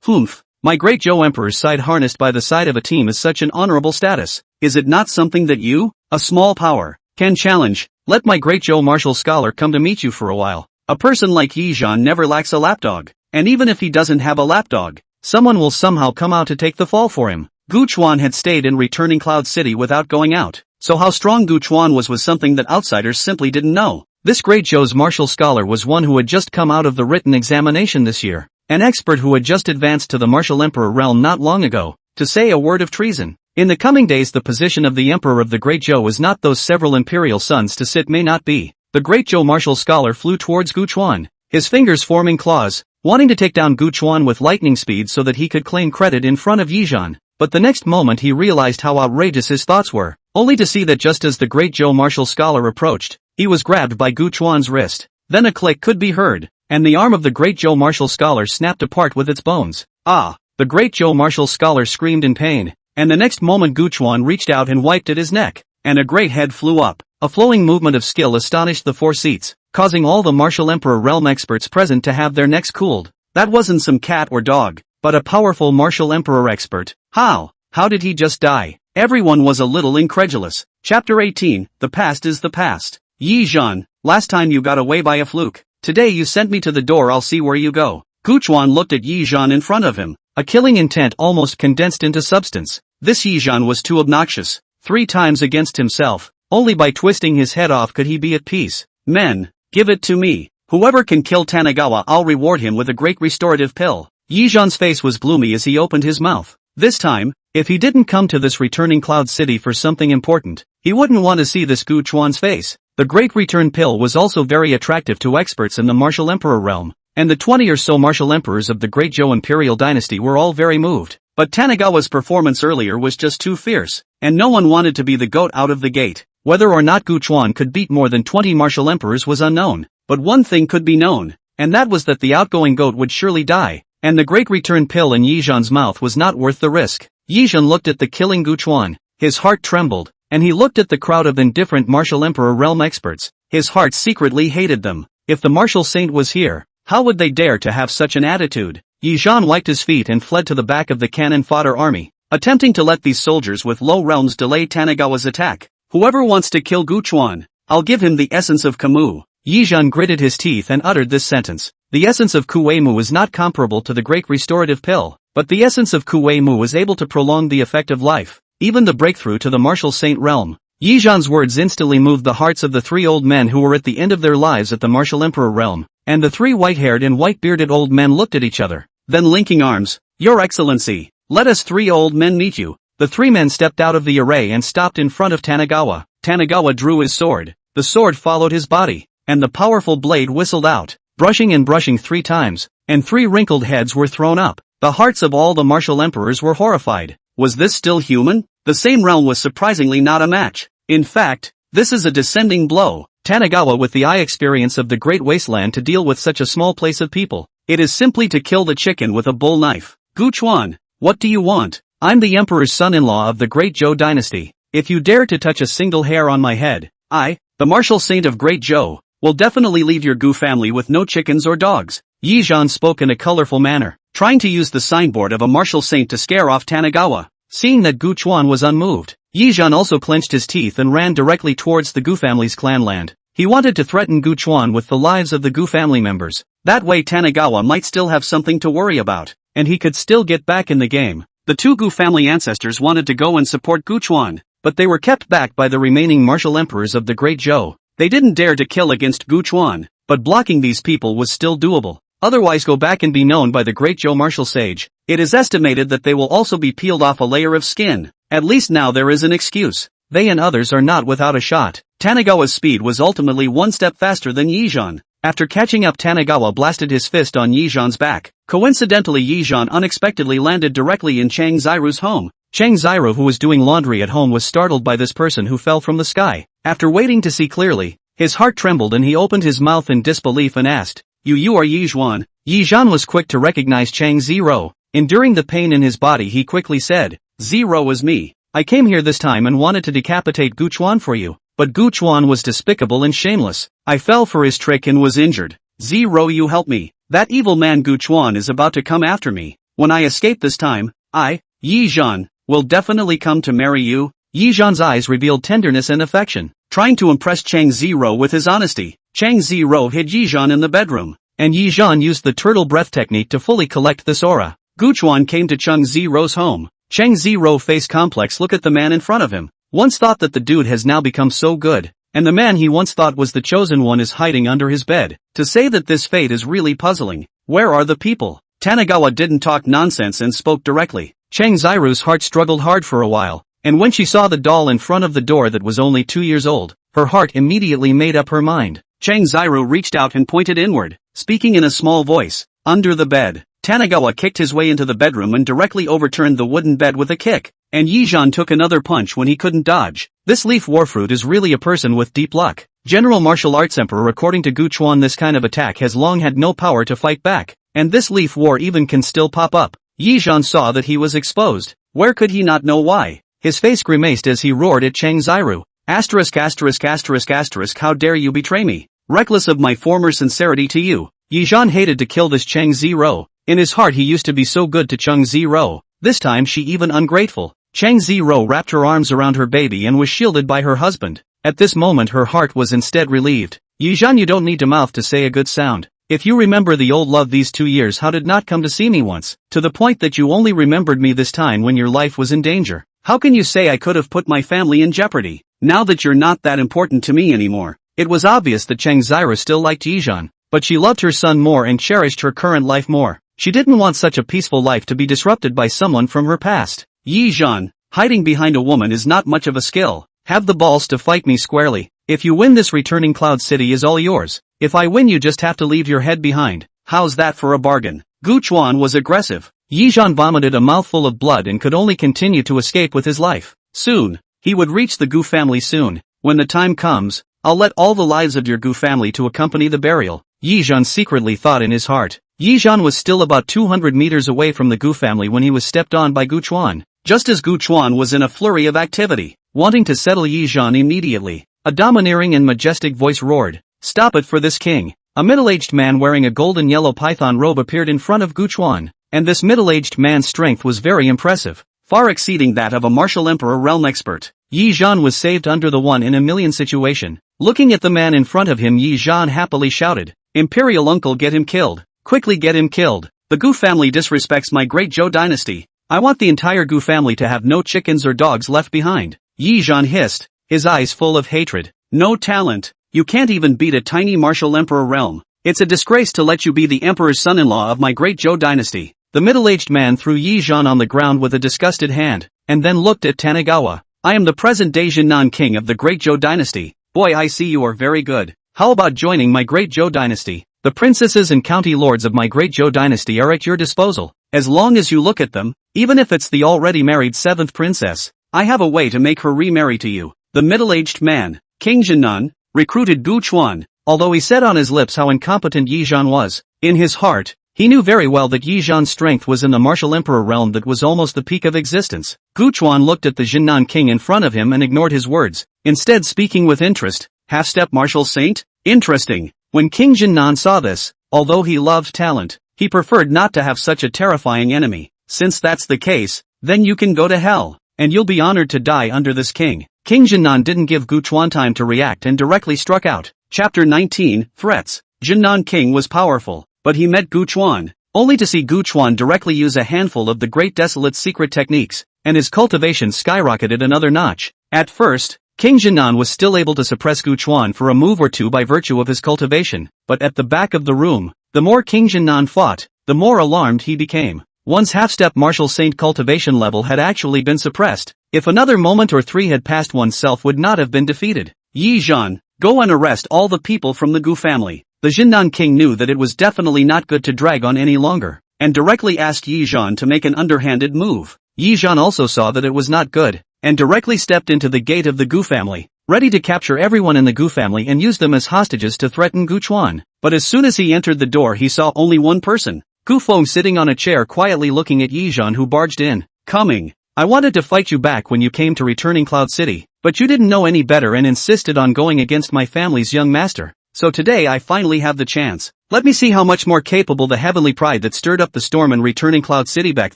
Humph. My Great Zhou Emperor's side harnessed by the side of a team is such an honorable status. Is it not something that you, a small power, can challenge? Let my Great Zhou martial scholar come to meet you for a while. A person like Yi Zhan never lacks a lapdog, and even if he doesn't have a lapdog, someone will somehow come out to take the fall for him. Gu Chuan had stayed in returning Cloud City without going out, so how strong Gu Chuan was something that outsiders simply didn't know. This Great Zhou's martial scholar was one who had just come out of the written examination this year, an expert who had just advanced to the Martial Emperor realm not long ago, to say a word of treason. In the coming days the position of the Emperor of the Great Zhou is not those several imperial sons to sit may not be. The Great Zhou martial scholar flew towards Gu Chuan, his fingers forming claws, wanting to take down Gu Chuan with lightning speed so that he could claim credit in front of Yi Zhan. But the next moment he realized how outrageous his thoughts were, only to see that just as the Great Zhou martial scholar approached, he was grabbed by Gu Chuan's wrist. Then a click could be heard, and the arm of the Great Zhou martial scholar snapped apart with its bones. Ah! The Great Zhou martial scholar screamed in pain, and the next moment Gu Chuan reached out and wiped at his neck, and a great head flew up. A flowing movement of skill astonished the 4 seats, causing all the Martial Emperor realm experts present to have their necks cooled. That wasn't some cat or dog, but a powerful martial emperor expert. How? How did he just die? Everyone was a little incredulous. Chapter 18, The Past is the Past. Yi Zhan, last time you got away by a fluke. Today you sent me to the door, I'll see where you go. Gu Chuan looked at Yi Zhan in front of him. A killing intent almost condensed into substance. This Yi Zhan was too obnoxious. 3 times against himself. Only by twisting his head off could he be at peace. Men, give it to me. Whoever can kill Tanagawa, I'll reward him with a great restorative pill. Yi Zhan's face was gloomy as he opened his mouth. This time, if he didn't come to this returning Cloud City for something important, he wouldn't want to see this Gu Chuan's face. The Great Return Pill was also very attractive to experts in the Martial Emperor realm, and the 20 or so Martial Emperors of the Great Zhou Imperial Dynasty were all very moved. But Tanagawa's performance earlier was just too fierce, and no one wanted to be the goat out of the gate. Whether or not Gu Chuan could beat more than 20 Martial Emperors was unknown, but one thing could be known, and that was that the outgoing goat would surely die, and the Great Return Pill in Yi Zhan's mouth was not worth the risk. Yi Zhan looked at the killing Gu Chuan. His heart trembled, and he looked at the crowd of indifferent Martial Emperor realm experts. His heart secretly hated them. If the Martial Saint was here, how would they dare to have such an attitude? Yi Zhan wiped his feet and fled to the back of the cannon fodder army, attempting to let these soldiers with low realms delay Tanagawa's attack. Whoever wants to kill Gu Chuan, I'll give him the essence of Camus. Yi Zhan gritted his teeth and uttered this sentence. The essence of Kuei-mu is not comparable to the Great Restorative Pill, but the essence of Kuei-mu was able to prolong the effect of life, even the breakthrough to the Martial Saint realm. Yi Zhan's words instantly moved the hearts of the 3 old men who were at the end of their lives at the Martial Emperor realm, and the 3 white-haired and white-bearded old men looked at each other. Then linking arms, Your Excellency, let us 3 old men meet you. The 3 men stepped out of the array and stopped in front of Tanagawa. Tanagawa drew his sword. The sword followed his body, and the powerful blade whistled out, brushing and brushing 3 times, and 3 wrinkled heads were thrown up. The hearts of all the Martial Emperors were horrified. Was this still human? The same realm was surprisingly not a match. In fact, this is a descending blow. Tanagawa with the eye experience of the Great Wasteland to deal with such a small place of people. It is simply to kill the chicken with a bull knife. Gu Chuan, what do you want? I'm the Emperor's son-in-law of the Great Zhou Dynasty. If you dare to touch a single hair on my head, I, the Martial Saint of Great Zhou, will definitely leave your Gu family with no chickens or dogs. Yi Zhan spoke in a colorful manner, trying to use the signboard of a Martial Saint to scare off Tanagawa. Seeing that Gu Chuan was unmoved, Yi Zhan also clenched his teeth and ran directly towards the Gu family's clan land. He wanted to threaten Gu Chuan with the lives of the Gu family members. That way Tanagawa might still have something to worry about, and he could still get back in the game. The 2 Gu family ancestors wanted to go and support Gu Chuan, but they were kept back by the remaining Martial Emperors of the Great Zhou. They didn't dare to kill against Gu Chuan, but blocking these people was still doable. Otherwise go back and be known by the Great Zhou Martial Sage. It is estimated that they will also be peeled off a layer of skin. At least now there is an excuse. They and others are not without a shot. Tanagawa's speed was ultimately 1 step faster than Yi Zhan. After catching up, Tanagawa blasted his fist on Yi Zhan's back. Coincidentally, Yi Zhan unexpectedly landed directly in Chang Ziru's home. Chang Ziru, who was doing laundry at home, was startled by this person who fell from the sky. After waiting to see clearly, his heart trembled and he opened his mouth in disbelief and asked, You are Yi Zhan? Yi Zhan was quick to recognize Chang Ziru. Enduring the pain in his body, he quickly said, Ziru is me. I came here this time and wanted to decapitate Gu Chuan for you. But Gu Chuan was despicable and shameless. I fell for his trick and was injured. Ziru, you help me. That evil man Gu Chuan is about to come after me. When I escape this time, I, Yi Zhan, will definitely come to marry you. Yi Zhan's eyes revealed tenderness and affection, trying to impress Chang Ziru with his honesty. Chang Ziru hid Yi Zhan in the bedroom, and Yi Zhan used the turtle breath technique to fully collect this aura. Gu Chuan came to Chang Ziru's home. Chang Ziru face complex look at the man in front of him. Once thought that the dude has now become so good, and the man he once thought was the chosen one is hiding under his bed. To say that this fate is really puzzling. Where are the people? Tanagawa didn't talk nonsense and spoke directly. Chang Ziru's heart struggled hard for a while, and when she saw the doll in front of the door that was only 2 years old, her heart immediately made up her mind. Chang Ziru reached out and pointed inward, speaking in a small voice. Under the bed. Tanagawa kicked his way into the bedroom and directly overturned the wooden bed with a kick, and Yi Zhan took another punch when he couldn't dodge. This leaf warfruit is really a person with deep luck. General Martial Arts Emperor, according to Gu Chuan, this kind of attack has long had no power to fight back, and this leaf war even can still pop up. Yi Zhan saw that he was exposed. Where could he not know why? His face grimaced as he roared at Chang Ziru. Asterisk, asterisk, asterisk, asterisk, how dare you betray me? Reckless of my former sincerity to you. Yi Zhan hated to kill this Cheng Zero. In his heart he used to be so good to Cheng Zero. This time she even ungrateful. Cheng Zero wrapped her arms around her baby and was shielded by her husband. At this moment her heart was instead relieved. Yi Zhan, you don't need to mouth to say a good sound. If you remember the old love these 2 years, how did not come to see me once, to the point that you only remembered me this time when your life was in danger? How can you say I could have put my family in jeopardy, now that you're not that important to me anymore? It was obvious that Cheng Zira still liked Yi Zhan, but she loved her son more and cherished her current life more. She didn't want such a peaceful life to be disrupted by someone from her past. Yi Zhan, hiding behind a woman is not much of a skill. Have the balls to fight me squarely. If you win, this returning Cloud City is all yours. If I win, you just have to leave your head behind. How's that for a bargain? Gu Chuan was aggressive. Yi Zhan vomited a mouthful of blood and could only continue to escape with his life. Soon, he would reach the Gu family soon. When the time comes, I'll let all the lives of your Gu family to accompany the burial. Yi Zhan secretly thought in his heart. Yi Zhan was still about 200 meters away from the Gu family when he was stepped on by Gu Chuan. Just as Gu Chuan was in a flurry of activity, wanting to settle Yi Zhan immediately, a domineering and majestic voice roared, "Stop it for this king!" A middle-aged man wearing a golden yellow python robe appeared in front of Gu Chuan, and this middle-aged man's strength was very impressive, far exceeding that of a martial emperor realm expert. Yi Zhan was saved under the 1-in-a-million situation. Looking at the man in front of him, Yi Zhan happily shouted, "Imperial uncle, get him killed! Quickly get him killed! The Gu family disrespects my great Zhou dynasty. I want the entire Gu family to have no chickens or dogs left behind." Yi Zhan hissed, his eyes full of hatred. "No talent. You can't even beat a tiny martial emperor realm. It's a disgrace to let you be the emperor's son-in-law of my great Zhou dynasty." The middle-aged man threw Yi Zhan on the ground with a disgusted hand, and then looked at Tanigawa. "I am the present-day Jinnan king of the great Zhou dynasty. Boy, I see you are very good. How about joining my great Zhou dynasty? The princesses and county lords of my great Zhou dynasty are at your disposal. As long as you look at them, even if it's the already married 7th princess, I have a way to make her remarry to you." The middle-aged man, King Jinnan, recruited Gu Chuan. Although he said on his lips how incompetent Yi Zhan was, in his heart, he knew very well that Yi Zhan's strength was in the martial emperor realm that was almost the peak of existence. Gu Chuan looked at the Jinnan king in front of him and ignored his words, instead speaking with interest. "Half-step martial saint? Interesting." When King Jinnan saw this, although he loved talent, he preferred not to have such a terrifying enemy. "Since that's the case, then you can go to hell, and you'll be honored to die under this king." King Jinnan didn't give Gu Chuan time to react and directly struck out. Chapter 19, Threats. Jinnan king was powerful, but he met Gu Chuan, only to see Gu Chuan directly use a handful of the Great Desolate's secret techniques, and his cultivation skyrocketed another notch. At first, King Jinnan was still able to suppress Gu Chuan for a move or two by virtue of his cultivation, but at the back of the room, the more King Jinnan fought, the more alarmed he became. One's half-step martial saint cultivation level had actually been suppressed. If another moment or 3 had passed, oneself would not have been defeated. "Yi Zhan, go and arrest all the people from the Gu family." The Jinnan king knew that it was definitely not good to drag on any longer, and directly asked Yi Zhan to make an underhanded move. Yi Zhan also saw that it was not good, and directly stepped into the gate of the Gu family, ready to capture everyone in the Gu family and use them as hostages to threaten Gu Chuan. But as soon as he entered the door, he saw only one person, Gu Feng, sitting on a chair quietly looking at Yi Zhan, who barged in. "Coming. I wanted to fight you back when you came to returning Cloud City, but you didn't know any better and insisted on going against my family's young master. So today I finally have the chance. Let me see how much more capable the heavenly pride that stirred up the storm in returning Cloud City back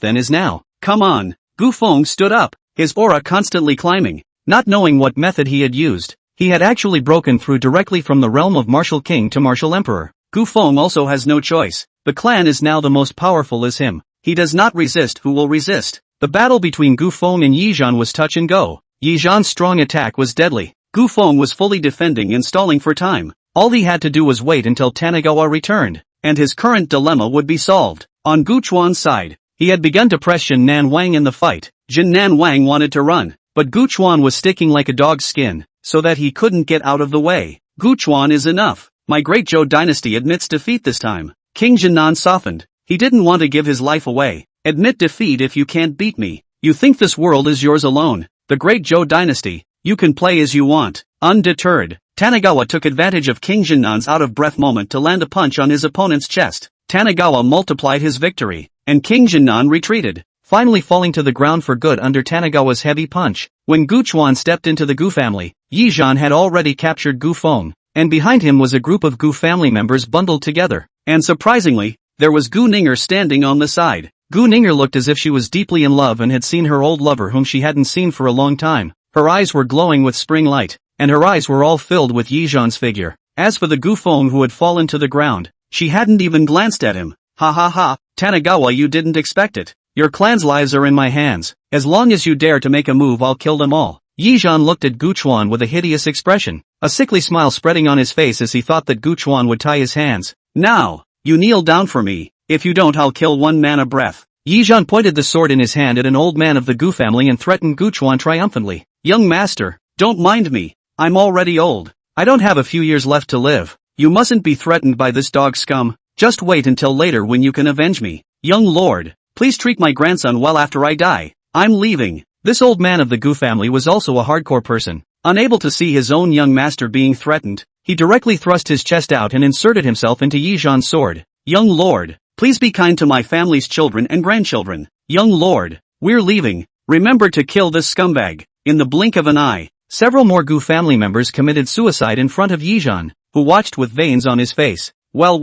then is now. Come on." Gu Feng stood up, his aura constantly climbing. Not knowing what method he had used, he had actually broken through directly from the realm of martial king to martial emperor. Gu Feng also has no choice. The clan is now the most powerful as him. He does not resist, who will resist? The battle between Gu Feng and Yi Zhan was touch and go. Yi Zhan's strong attack was deadly. Gu Feng was fully defending and stalling for time. All he had to do was wait until Tanigawa returned, and his current dilemma would be solved. On Gu Chuan's side, he had begun to press Jinnan Wang in the fight. Jinnan Wang wanted to run, but Gu Chuan was sticking like a dog's skin, so that he couldn't get out of the way. "Gu Chuan is enough. My great Zhou dynasty admits defeat this time." King Jinnan softened. He didn't want to give his life away. "Admit defeat if you can't beat me. You think this world is yours alone. The great Zhou dynasty. You can play as you want." Undeterred, Tanigawa took advantage of King Jinnan's out-of-breath moment to land a punch on his opponent's chest. Tanigawa multiplied his victory, and King Jinnan retreated, finally falling to the ground for good under Tanigawa's heavy punch. When Gu Chuan stepped into the Gu family, Yi Zhan had already captured Gu Feng, and behind him was a group of Gu family members bundled together. And surprisingly, there was Gu Ninger standing on the side. Gu Ninger looked as if she was deeply in love and had seen her old lover whom she hadn't seen for a long time. Her eyes were glowing with spring light, and her eyes were all filled with Yijeon's figure. As for the Gu Feng who had fallen to the ground, she hadn't even glanced at him. Ha ha ha, Tanagawa, you didn't expect it. Your clan's lives are in my hands. As long as you dare to make a move, I'll kill them all. Yijeon looked at Gu Chuan with a hideous expression, a sickly smile spreading on his face as he thought that Gu Chuan would tie his hands. Now, you kneel down for me. If you don't, I'll kill one man a breath. Yijeon pointed the sword in his hand at an old man of the Gu family and threatened Gu Chuan triumphantly. Young master, don't mind me. I'm already old. I don't have a few years left to live. You mustn't be threatened by this dog scum. Just wait until later when you can avenge me. Young lord, please treat my grandson well after I die. I'm leaving. This old man of the Gu family was also a hardcore person. Unable to see his own young master being threatened, he directly thrust his chest out and inserted himself into Yijeon's sword. Young lord, please be kind to my family's children and grandchildren. Young lord, we're leaving. Remember to kill this scumbag. In the blink of an eye, several more Gu family members committed suicide in front of Yijeon, who watched with veins on his face. Well,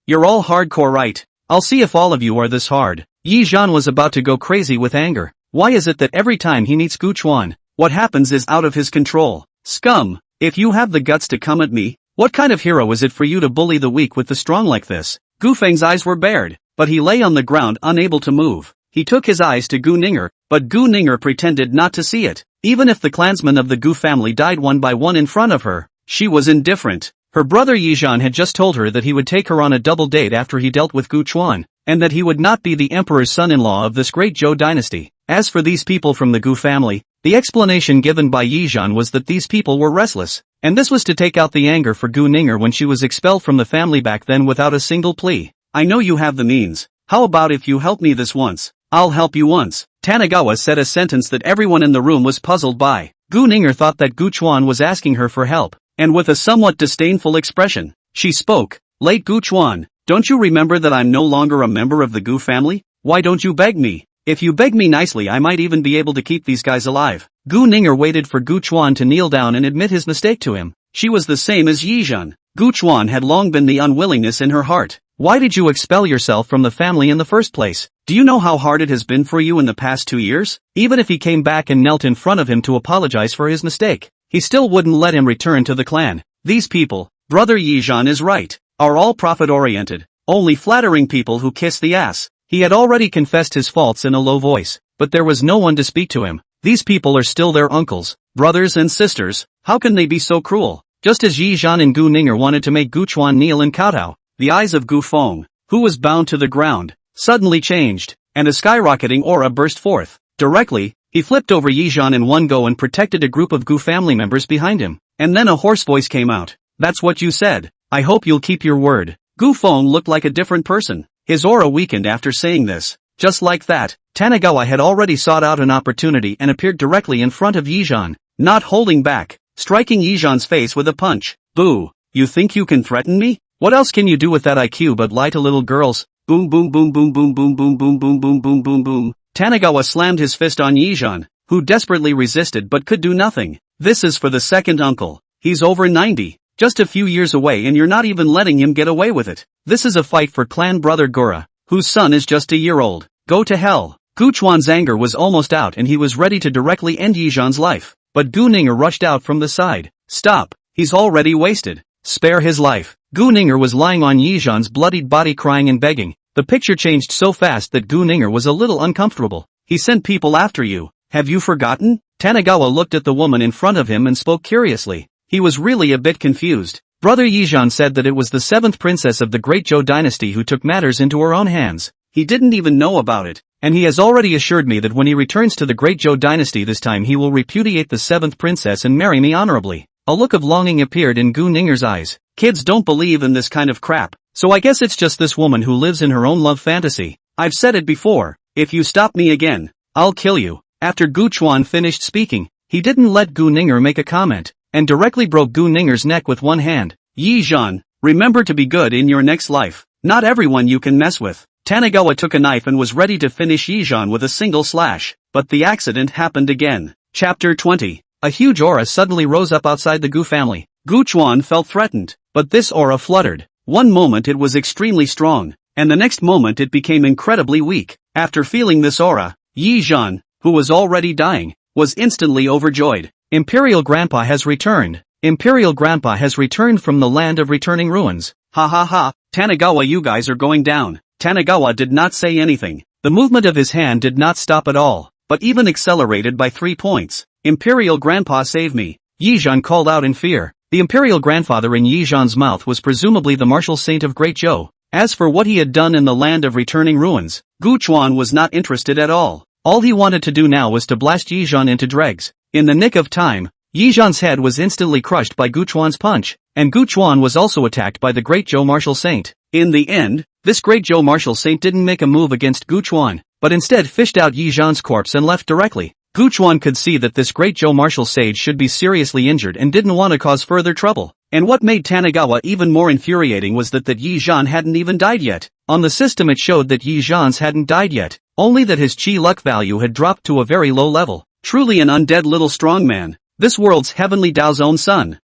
you're all hardcore, right? I'll see if all of you are this hard. Yijeon was about to go crazy with anger. Why is it that every time he meets Gu Chuan, what happens is out of his control? Scum, if you have the guts to come at me, what kind of hero is it for you to bully the weak with the strong like this? Gu Feng's eyes were bared, but he lay on the ground unable to move. He took his eyes to Gu Ninger, but Gu Ninger pretended not to see it. Even if the clansmen of the Gu family died one by one in front of her, she was indifferent. Her brother Yijeon had just told her that he would take her on a double date after he dealt with Gu Chuan, and that he would not be the emperor's son-in-law of this great Zhou dynasty. As for these people from the Gu family, the explanation given by Yijeon was that these people were restless, and this was to take out the anger for Gu Ninger when she was expelled from the family back then without a single plea. I know you have the means. How about if you help me this once? I'll help you once. Tanagawa said a sentence that everyone in the room was puzzled by. Gu Ninger thought that Gu Chuan was asking her for help, and with a somewhat disdainful expression, she spoke. Late Gu Chuan, don't you remember that I'm no longer a member of the Gu family? Why don't you beg me? If you beg me nicely, I might even be able to keep these guys alive. Gu Ninger waited for Gu Chuan to kneel down and admit his mistake to him. She was the same as Yijeon. Gu Chuan had long been the unwillingness in her heart. Why did you expel yourself from the family in the first place? Do you know how hard it has been for you in the past 2 years? Even if he came back and knelt in front of him to apologize for his mistake, he still wouldn't let him return to the clan. These people, brother Yijeon is right, are all profit-oriented, only flattering people who kiss the ass. He had already confessed his faults in a low voice, but there was no one to speak to him. These people are still their uncles, brothers and sisters. How can they be so cruel? Just as Yijeon and Gu Ninger wanted to make Gu Chuan kneel and kowtow, the eyes of Gu Feng, who was bound to the ground, suddenly changed, and a skyrocketing aura burst forth. Directly, he flipped over Yijeon in one go and protected a group of Gu family members behind him. And then a hoarse voice came out. That's what you said. I hope you'll keep your word. Gu Feng looked like a different person. His aura weakened after saying this. Just like that, Tanagawa had already sought out an opportunity and appeared directly in front of Yijeon, not holding back, striking Yijeon's face with a punch. Boo! You think you can threaten me? What else can you do with that IQ but lie to little girls? Boom boom boom boom boom boom boom boom boom boom boom boom boom. Tanagawa slammed his fist on Yijeon, who desperately resisted but could do nothing. This is for the second uncle. He's over 90, just a few years away, and you're not even letting him get away with it. This is a fight for clan brother Gura, whose son is just a year old. Go to hell. Gu Chuan's anger was almost out and he was ready to directly end Yijeon's life. But Gu Ninger rushed out from the side. Stop, he's already wasted. Spare his life. Gu Ninger was lying on Yijeon's bloodied body crying and begging. The picture changed so fast that Gu Ninger was a little uncomfortable. He sent people after you. Have you forgotten? Tanagawa looked at the woman in front of him and spoke curiously. He was really a bit confused. Brother Yijeon said that it was the 7th princess of the great Zhou dynasty who took matters into her own hands. He didn't even know about it, and he has already assured me that when he returns to the great Zhou dynasty this time he will repudiate the 7th princess and marry me honorably. A look of longing appeared in Gu Ninger's eyes. Kids don't believe in this kind of crap, so I guess it's just this woman who lives in her own love fantasy. I've said it before, if you stop me again, I'll kill you. After Gu Chuan finished speaking, he didn't let Gu Ninger make a comment, and directly broke Gu Ninger's neck with one hand. Yijeon, remember to be good in your next life. Not everyone you can mess with. Tanagawa took a knife and was ready to finish Yijeon with a single slash, but the accident happened again. Chapter 20. A huge aura suddenly rose up outside the Gu family. Gu Chuan felt threatened, but this aura fluttered. One moment it was extremely strong, and the next moment it became incredibly weak. After feeling this aura, Yi Zhan, who was already dying, was instantly overjoyed. Imperial Grandpa has returned. Imperial Grandpa has returned from the land of returning ruins. Ha ha ha, Tanagawa, you guys are going down. Tanagawa did not say anything. The movement of his hand did not stop at all, but even accelerated by 3 points. Imperial Grandpa, save me. Yi Zhan called out in fear. The Imperial Grandfather in Yi Zhan's mouth was presumably the martial saint of Great Zhou. As for what he had done in the land of returning ruins, Gu Chuan was not interested at all. All he wanted to do now was to blast Yi Zhan into dregs. In the nick of time, Yi Zhan's head was instantly crushed by Gu Chuan's punch, and Gu Chuan was also attacked by the Great Zhou martial saint. In the end, this Great Zhou martial saint didn't make a move against Gu Chuan, but instead fished out Yi Zhan's corpse and left directly. Gu Chuan could see that this Great Zhou martial sage should be seriously injured and didn't want to cause further trouble. And what made Tanagawa even more infuriating was that Yi Zhan hadn't even died yet. On the system it showed that Yi Zhan's hadn't died yet, only that his chi luck value had dropped to a very low level. Truly an undead little strong man. This world's heavenly Dao's own son.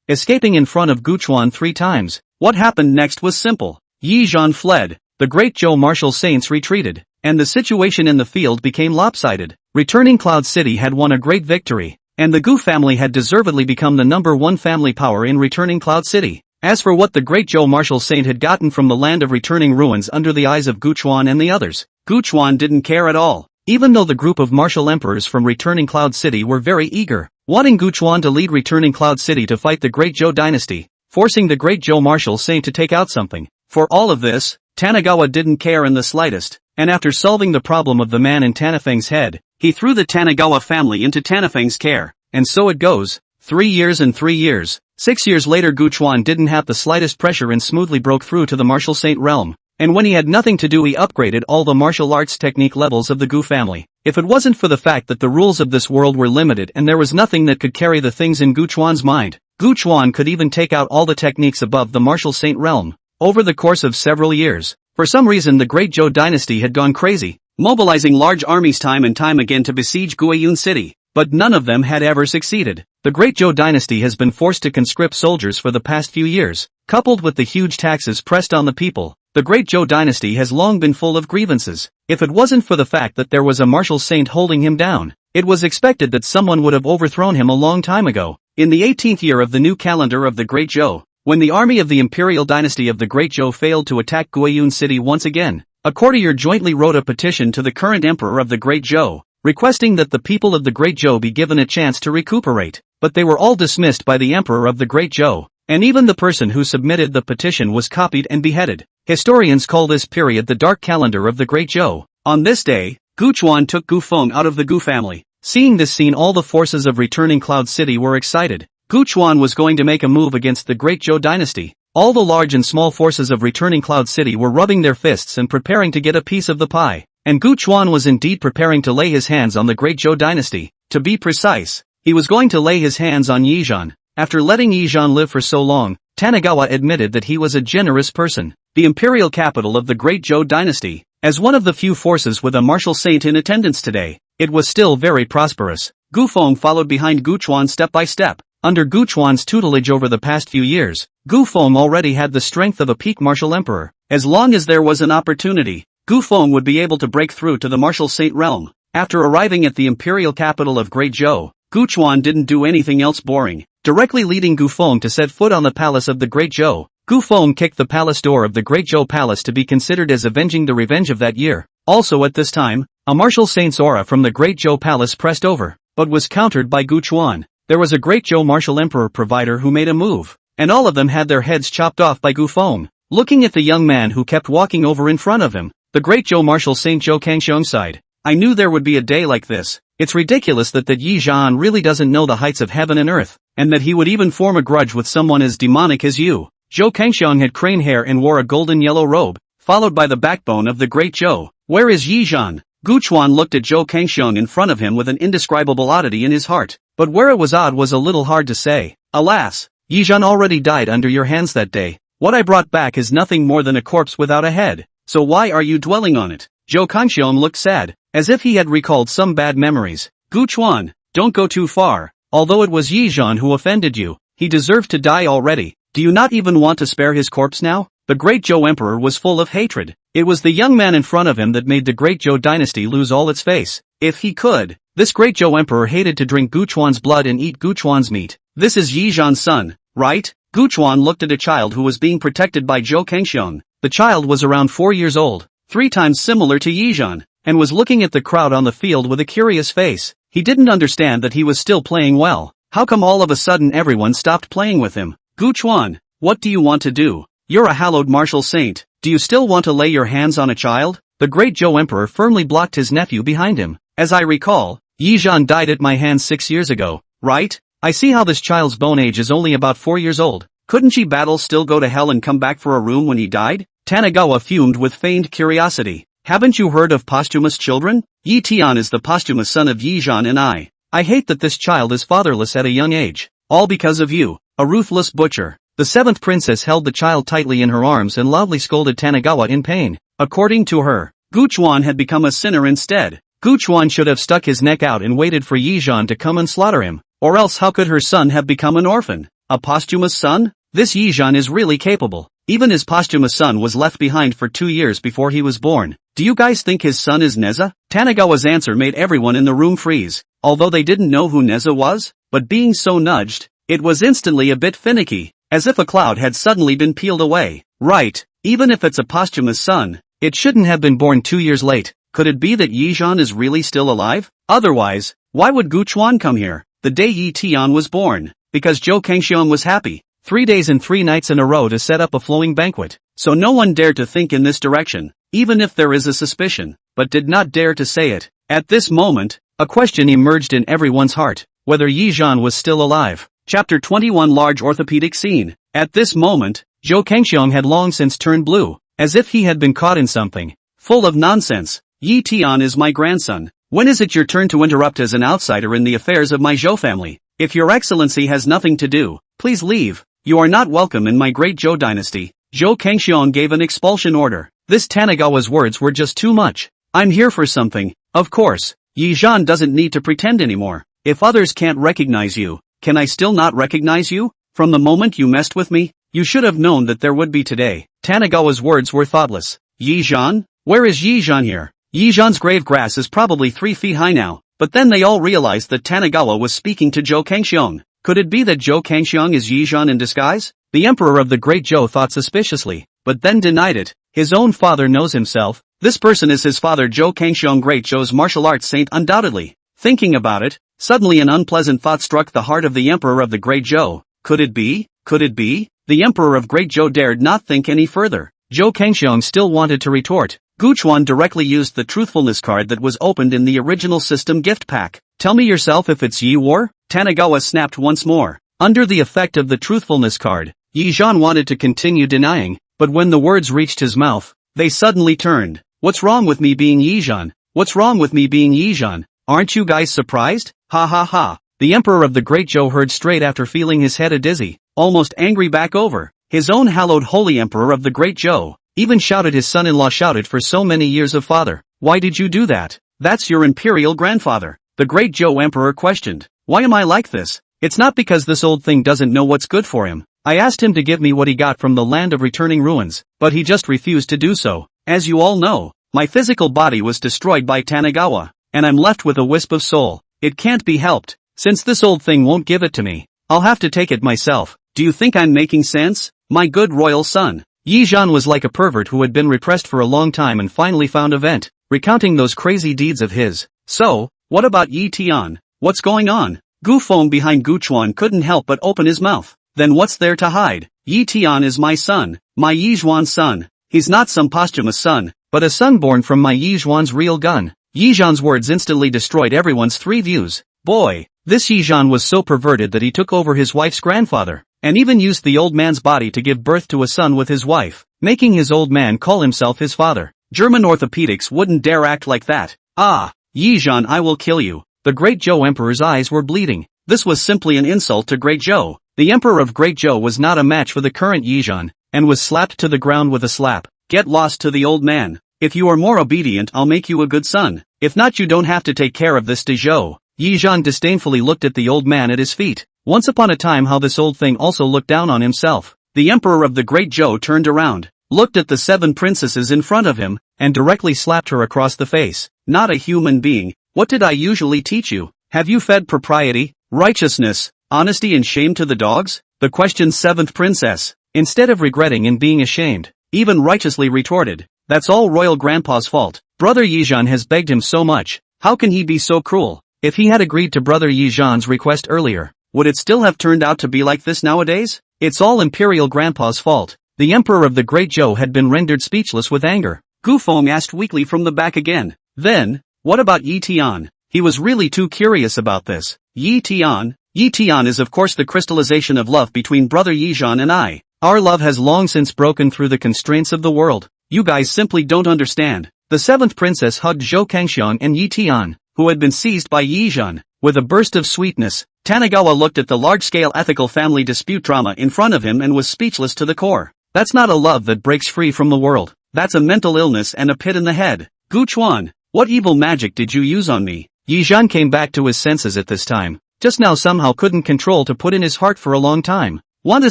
Escaping in front of Gu Chuan 3 times. What happened next was simple. Yi Zhan fled, the Great Zhou martial saints retreated, and the situation in the field became lopsided. Returning Cloud City had won a great victory, and the Gu family had deservedly become the #1 family power in Returning Cloud City. As for what the Great Zhou martial saint had gotten from the land of returning ruins under the eyes of Gu Chuan and the others, Gu Chuan didn't care at all, even though the group of martial emperors from Returning Cloud City were very eager, wanting Gu Chuan to lead Returning Cloud City to fight the Great Zhou dynasty, forcing the Great Zhou martial saint to take out something. For all of this, Tanagawa didn't care in the slightest, and after solving the problem of the man in Tanafeng's head, he threw the Tanagawa family into Tanafeng's care. And so it goes. 3 years and 3 years. 6 years later Gu Chuan didn't have the slightest pressure and smoothly broke through to the martial saint realm. And when he had nothing to do he upgraded all the martial arts technique levels of the Gu family. If it wasn't for the fact that the rules of this world were limited and there was nothing that could carry the things in Gu Chuan's mind, Gu Chuan could even take out all the techniques above the martial saint realm. Over the course of several years, for some reason the Great Zhou dynasty had gone crazy, mobilizing large armies time and time again to besiege Guiyun City. But none of them had ever succeeded. The Great Zhou dynasty has been forced to conscript soldiers for the past few years, coupled with the huge taxes pressed on the people. The Great Zhou dynasty has long been full of grievances. If it wasn't for the fact that there was a martial saint holding him down, it was expected that someone would have overthrown him a long time ago. In the 18th year of the new calendar of the Great Zhou, when the army of the imperial dynasty of the Great Zhou failed to attack Guiyun City once again, a courtier jointly wrote a petition to the current emperor of the Great Zhou, requesting that the people of the Great Zhou be given a chance to recuperate, but they were all dismissed by the Emperor of the Great Zhou, and even the person who submitted the petition was copied and beheaded. Historians call this period the Dark Calendar of the Great Zhou. On this day, Gu Chuan took Gu Feng out of the Gu family. Seeing this scene all the forces of Returning Cloud City were excited. Gu Chuan was going to make a move against the Great Zhou dynasty. All the large and small forces of Returning Cloud City were rubbing their fists and preparing to get a piece of the pie. And Gu Chuan was indeed preparing to lay his hands on the Great Zhou dynasty. To be precise, he was going to lay his hands on Yi Zhan. After letting Yi Zhan live for so long, Tanagawa admitted that he was a generous person. The imperial capital of the Great Zhou dynasty, as one of the few forces with a martial saint in attendance today, it was still very prosperous. Gu Feng followed behind Gu Chuan step by step. Under Gu Chuan's tutelage over the past few years, Gu Feng already had the strength of a peak martial emperor. As long as there was an opportunity, Gu Feng would be able to break through to the martial saint realm. After arriving at the imperial capital of Great Zhou, Gu Chuan didn't do anything else boring. Directly leading Gu Feng to set foot on the palace of the Great Zhou, Gu Feng kicked the palace door of the Great Zhou palace to be considered as avenging the revenge of that year. Also at this time, a martial saint's aura from the Great Zhou palace pressed over, but was countered by Gu Chuan. There was a Great Zhou martial emperor provider who made a move, and all of them had their heads chopped off by Gu Feng. Looking at the young man who kept walking over in front of him, the Great Zhou martial saint Zhou Kangxiong sighed. I knew there would be a day like this. It's ridiculous that Yi Zhan really doesn't know the heights of heaven and earth, and that he would even form a grudge with someone as demonic as you. Zhou Kangxiong had crane hair and wore a golden yellow robe, followed by the backbone of the Great Zhou. Where is Yi Zhan? Gu Chuan looked at Zhou Kangxiong in front of him with an indescribable oddity in his heart, but where it was odd was a little hard to say. Alas, Yi Zhan already died under your hands that day. What I brought back is nothing more than a corpse without a head, so why are you dwelling on it? Zhou Kangxiong looked sad, as if he had recalled some bad memories. Gu Chuan, don't go too far. Although it was Yi Zhan who offended you, he deserved to die already. Do you not even want to spare his corpse now? The great Zhou Emperor was full of hatred. It was the young man in front of him that made the great Zhou dynasty lose all its face. If he could, this great Zhou Emperor hated to drink Guchuan's blood and eat Guchuan's meat. This is Yi Zhan's son, right? Guchuan looked at a child who was being protected by Zhou Kangxiong. The child was around 4 years old, 3 times similar to Yi Zhan, and was looking at the crowd on the field with a curious face. He didn't understand that he was still playing well. How come all of a sudden everyone stopped playing with him? Guchuan, what do you want to do? You're a hallowed martial saint. Do you still want to lay your hands on a child? The great Zhou Emperor firmly blocked his nephew behind him. As I recall, Yi Zhan died at my hands 6 years ago, right? I see how this child's bone age is only about 4 years old. Couldn't she battle still go to hell and come back for a room when he died? Tanagawa fumed with feigned curiosity. Haven't you heard of posthumous children? Yi Tian is the posthumous son of Yi Zhan and I. I hate that this child is fatherless at a young age. All because of you, a ruthless butcher. The 7th princess held the child tightly in her arms and loudly scolded Tanagawa in pain. According to her, Guchuan had become a sinner instead. Guchuan should have stuck his neck out and waited for Yi Zhan to come and slaughter him. Or else how could her son have become an orphan? A posthumous son? This Yi Zhan is really capable. Even his posthumous son was left behind for 2 years before he was born. Do you guys think his son is Neza? Tanagawa's answer made everyone in the room freeze. Although they didn't know who Neza was, but being so nudged, it was instantly a bit finicky. As if a cloud had suddenly been peeled away. Right, even if it's a posthumous son, it shouldn't have been born 2 years late. Could it be that Yi Zhan is really still alive? Otherwise, why would Guchuan come here the day Yi Tian was born? Because Zhou Kangxiong was happy. 3 days and 3 nights in a row to set up a flowing banquet. So no one dared to think in this direction, even if there is a suspicion, but did not dare to say it. At this moment, a question emerged in everyone's heart, whether Yi Zhan was still alive. Chapter 21 Large orthopedic scene. At this moment, Zhou Kangxiong had long since turned blue, as if he had been caught in something. Full of nonsense. Yi Tian is my grandson. When is it your turn to interrupt as an outsider in the affairs of my Zhou family? If your excellency has nothing to do, please leave. You are not welcome in my great Zhou dynasty. Zhou Kangxiong gave an expulsion order. This Tanagawa's words were just too much. I'm here for something. Of course, Yi Zhan doesn't need to pretend anymore. If others can't recognize you, can I still not recognize you? From the moment you messed with me, you should have known that there would be today. Tanagawa's words were thoughtless. Yi Zhan? Where is Yi Zhan here? Yi Zhan's grave grass is probably 3 feet high now. But then they all realized that Tanagawa was speaking to Zhou Kangxiong. Could it be that Zhou Kangxiong is Yi Zhan in disguise? The emperor of the great Zhou thought suspiciously, but then denied it. His own father knows himself. This person is his father Zhou Kangxiong, great Zhou's martial arts saint undoubtedly. Thinking about it, suddenly an unpleasant thought struck the heart of the emperor of the great Zhou. Could it be? Could it be? The emperor of great Zhou dared not think any further. Zhou Kangxiong still wanted to retort. Guchuan directly used the truthfulness card that was opened in the original system gift pack. Tell me yourself if it's Yi War? Tanagawa snapped once more. Under the effect of the truthfulness card, Yi Zhan wanted to continue denying, but when the words reached his mouth, they suddenly turned. What's wrong with me being Yi Zhan? What's wrong with me being Yi Zhan? Aren't you guys surprised? Ha ha ha. The emperor of the great Zhou heard straight after feeling his head a dizzy, almost angry back over. His own hallowed holy emperor of the great Zhou, even shouted his son-in-law shouted for so many years of father. Why did you do that? That's your imperial grandfather. The great Zhou emperor questioned. Why am I like this? It's not because this old thing doesn't know what's good for him. I asked him to give me what he got from the land of returning ruins, but he just refused to do so. As you all know, my physical body was destroyed by Tanagawa, and I'm left with a wisp of soul. It can't be helped. Since this old thing won't give it to me, I'll have to take it myself. Do you think I'm making sense? My good royal son. Yi Zhan was like a pervert who had been repressed for a long time and finally found a vent, recounting those crazy deeds of his. So, what about Yi Tian? What's going on? Gu Feng behind Guchuan couldn't help but open his mouth. Then what's there to hide? Yi Tian is my son, my Yi Zhuan's son. He's not some posthumous son, but a son born from my Yi Zhuan's real gun. Yi Zhan's words instantly destroyed everyone's 3 views. Boy, this Yi Zhan was so perverted that he took over his wife's grandfather, and even used the old man's body to give birth to a son with his wife, making his old man call himself his father. German orthopedics wouldn't dare act like that. Ah, Yi Zhan, I will kill you. The great Zhou emperor's eyes were bleeding. This was simply an insult to great Zhou. The emperor of great Zhou was not a match for the current Yi Zhan, and was slapped to the ground with a slap. Get lost to the old man. If you are more obedient, I'll make you a good son. If not, you don't have to take care of this de Zhou. Yi Zhan disdainfully looked at the old man at his feet. Once upon a time how this old thing also looked down on himself. The emperor of the Great Zhou turned around, looked at the 7 princesses in front of him, and directly slapped her across the face. Not a human being. What did I usually teach you? Have you fed propriety, righteousness, honesty and shame to the dogs? The question's 7th princess, instead of regretting and being ashamed, even righteously retorted, that's all royal grandpa's fault. Brother Yizhan has begged him so much, how can he be so cruel? If he had agreed to Brother Yizhan's request earlier, would it still have turned out to be like this nowadays? It's all Imperial Grandpa's fault. The Emperor of the Great Zhou had been rendered speechless with anger. Gu Feng asked weakly from the back again. Then, what about Yi Tian? He was really too curious about this. Yi Tian? Yi Tian is of course the crystallization of love between Brother Yizhan and I. Our love has long since broken through the constraints of the world. You guys simply don't understand. The 7th princess hugged Zhou Kangxiang and Yi Tian, who had been seized by Yizhan. With a burst of sweetness, Tanigawa looked at the large-scale ethical family dispute drama in front of him and was speechless to the core. That's not a love that breaks free from the world. That's a mental illness and a pit in the head. Gu Chuan, what evil magic did you use on me? Yizhan came back to his senses at this time. Just now somehow couldn't control to put in his heart for a long time. Want to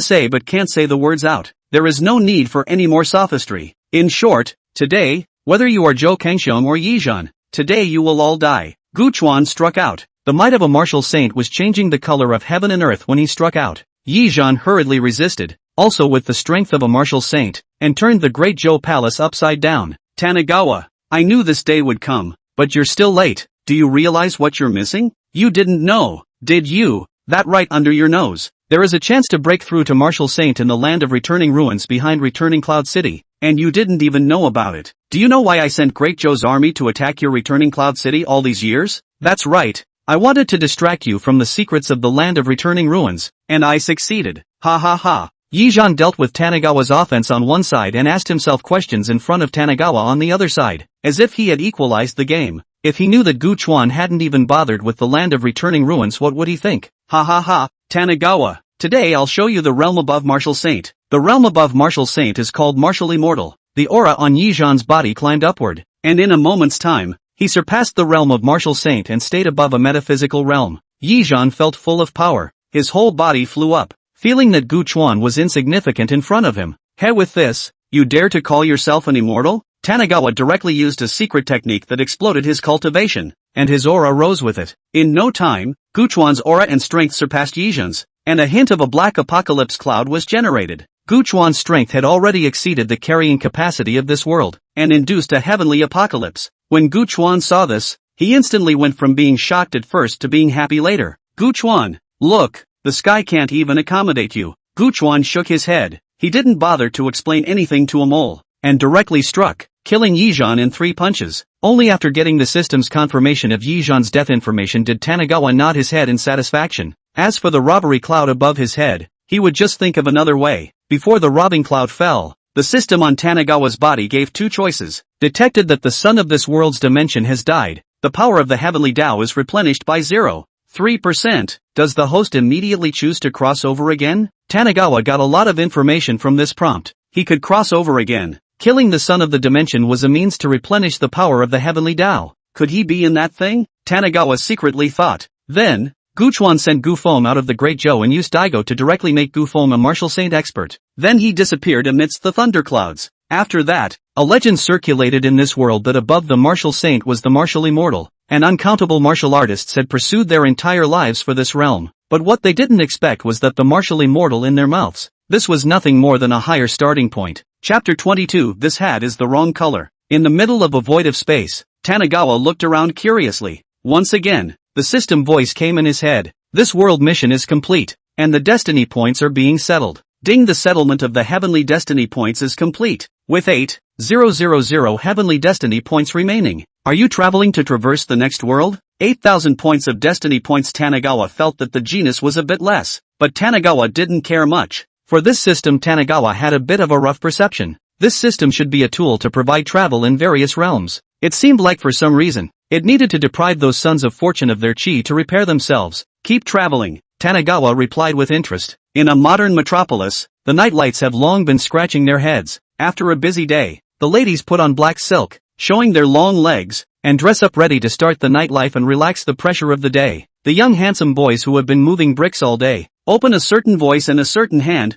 say but can't say the words out. There is no need for any more sophistry. In short, today, whether you are Zhou Kangxiang or Yizhan, today you will all die. Gu Chuan struck out. The might of a martial saint was changing the color of heaven and earth when he struck out. Yizhan hurriedly resisted, also with the strength of a martial saint, and turned the Great Zhou Palace upside down. Tanigawa, I knew this day would come, but you're still late. Do you realize what you're missing? You didn't know, did you? That right under your nose. There is a chance to break through to Martial Saint in the land of returning ruins behind Returning Cloud City, and you didn't even know about it. Do you know why I sent Great Zhou's army to attack your Returning Cloud City all these years? That's right. I wanted to distract you from the secrets of the land of returning ruins, and I succeeded. Ha ha ha. Yizhan dealt with Tanigawa's offense on one side and asked himself questions in front of Tanigawa on the other side, as if he had equalized the game. If he knew that Gu Chuan hadn't even bothered with the land of returning ruins, what would he think? Ha ha ha, Tanigawa, today I'll show you the realm above Martial Saint. The realm above Martial Saint is called Martial Immortal. The aura on Yizhan's body climbed upward, and in a moment's time, he surpassed the realm of Martial Saint and stayed above a metaphysical realm. Yizhan felt full of power. His whole body flew up, feeling that Gu Chuan was insignificant in front of him. Hey, with this, you dare to call yourself an immortal? Tanigawa directly used a secret technique that exploded his cultivation, and his aura rose with it. In no time, Gu Chuan's aura and strength surpassed Yizhan's, and a hint of a black apocalypse cloud was generated. Gu Chuan's strength had already exceeded the carrying capacity of this world, and induced a heavenly apocalypse. When Gu Chuan saw this, he instantly went from being shocked at first to being happy later. Gu Chuan, look, the sky can't even accommodate you. Gu Chuan shook his head. He didn't bother to explain anything to a mole, and directly struck, killing Yizhan in 3 punches. Only after getting the system's confirmation of Yizhan's death information did Tanigawa nod his head in satisfaction. As for the robbery cloud above his head, he would just think of another way. Before the robbing cloud fell, the system on Tanigawa's body gave 2 choices. Detected that the sun of this world's dimension has died. The power of the heavenly Tao is replenished by 0.3%. Does the host immediately choose to cross over again? Tanigawa got a lot of information from this prompt. He could cross over again. Killing the sun of the dimension was a means to replenish the power of the heavenly Tao. Could he be in that thing? Tanigawa secretly thought. Then, Gu Chuan sent Gu Feng out of the Great Zhou and used Daigo to directly make Gu Feng a martial saint expert. Then he disappeared amidst the thunderclouds. After that, a legend circulated in this world that above the martial saint was the martial immortal, and uncountable martial artists had pursued their entire lives for this realm. But what they didn't expect was that the martial immortal in their mouths. This was nothing more than a higher starting point. Chapter 22. This hat is the wrong color. In the middle of a void of space, Tanigawa looked around curiously. Once again, the system voice came in his head. This world mission is complete, and the destiny points are being settled. Ding, the settlement of the heavenly destiny points is complete, with 8,000 heavenly destiny points remaining. Are you traveling to traverse the next world? 8,000 points of destiny points. Tanigawa felt that the genus was a bit less, but Tanigawa didn't care much. For this system, Tanigawa had a bit of a rough perception. This system should be a tool to provide travel in various realms. It seemed like for some reason, it needed to deprive those sons of fortune of their chi to repair themselves. Keep traveling, Tanigawa replied with interest. In a modern metropolis, the nightlights have long been scratching their heads. After a busy day, the ladies put on black silk, showing their long legs, and dress up ready to start the nightlife and relax the pressure of the day. The young handsome boys who have been moving bricks all day, open a certain voice and a certain hand,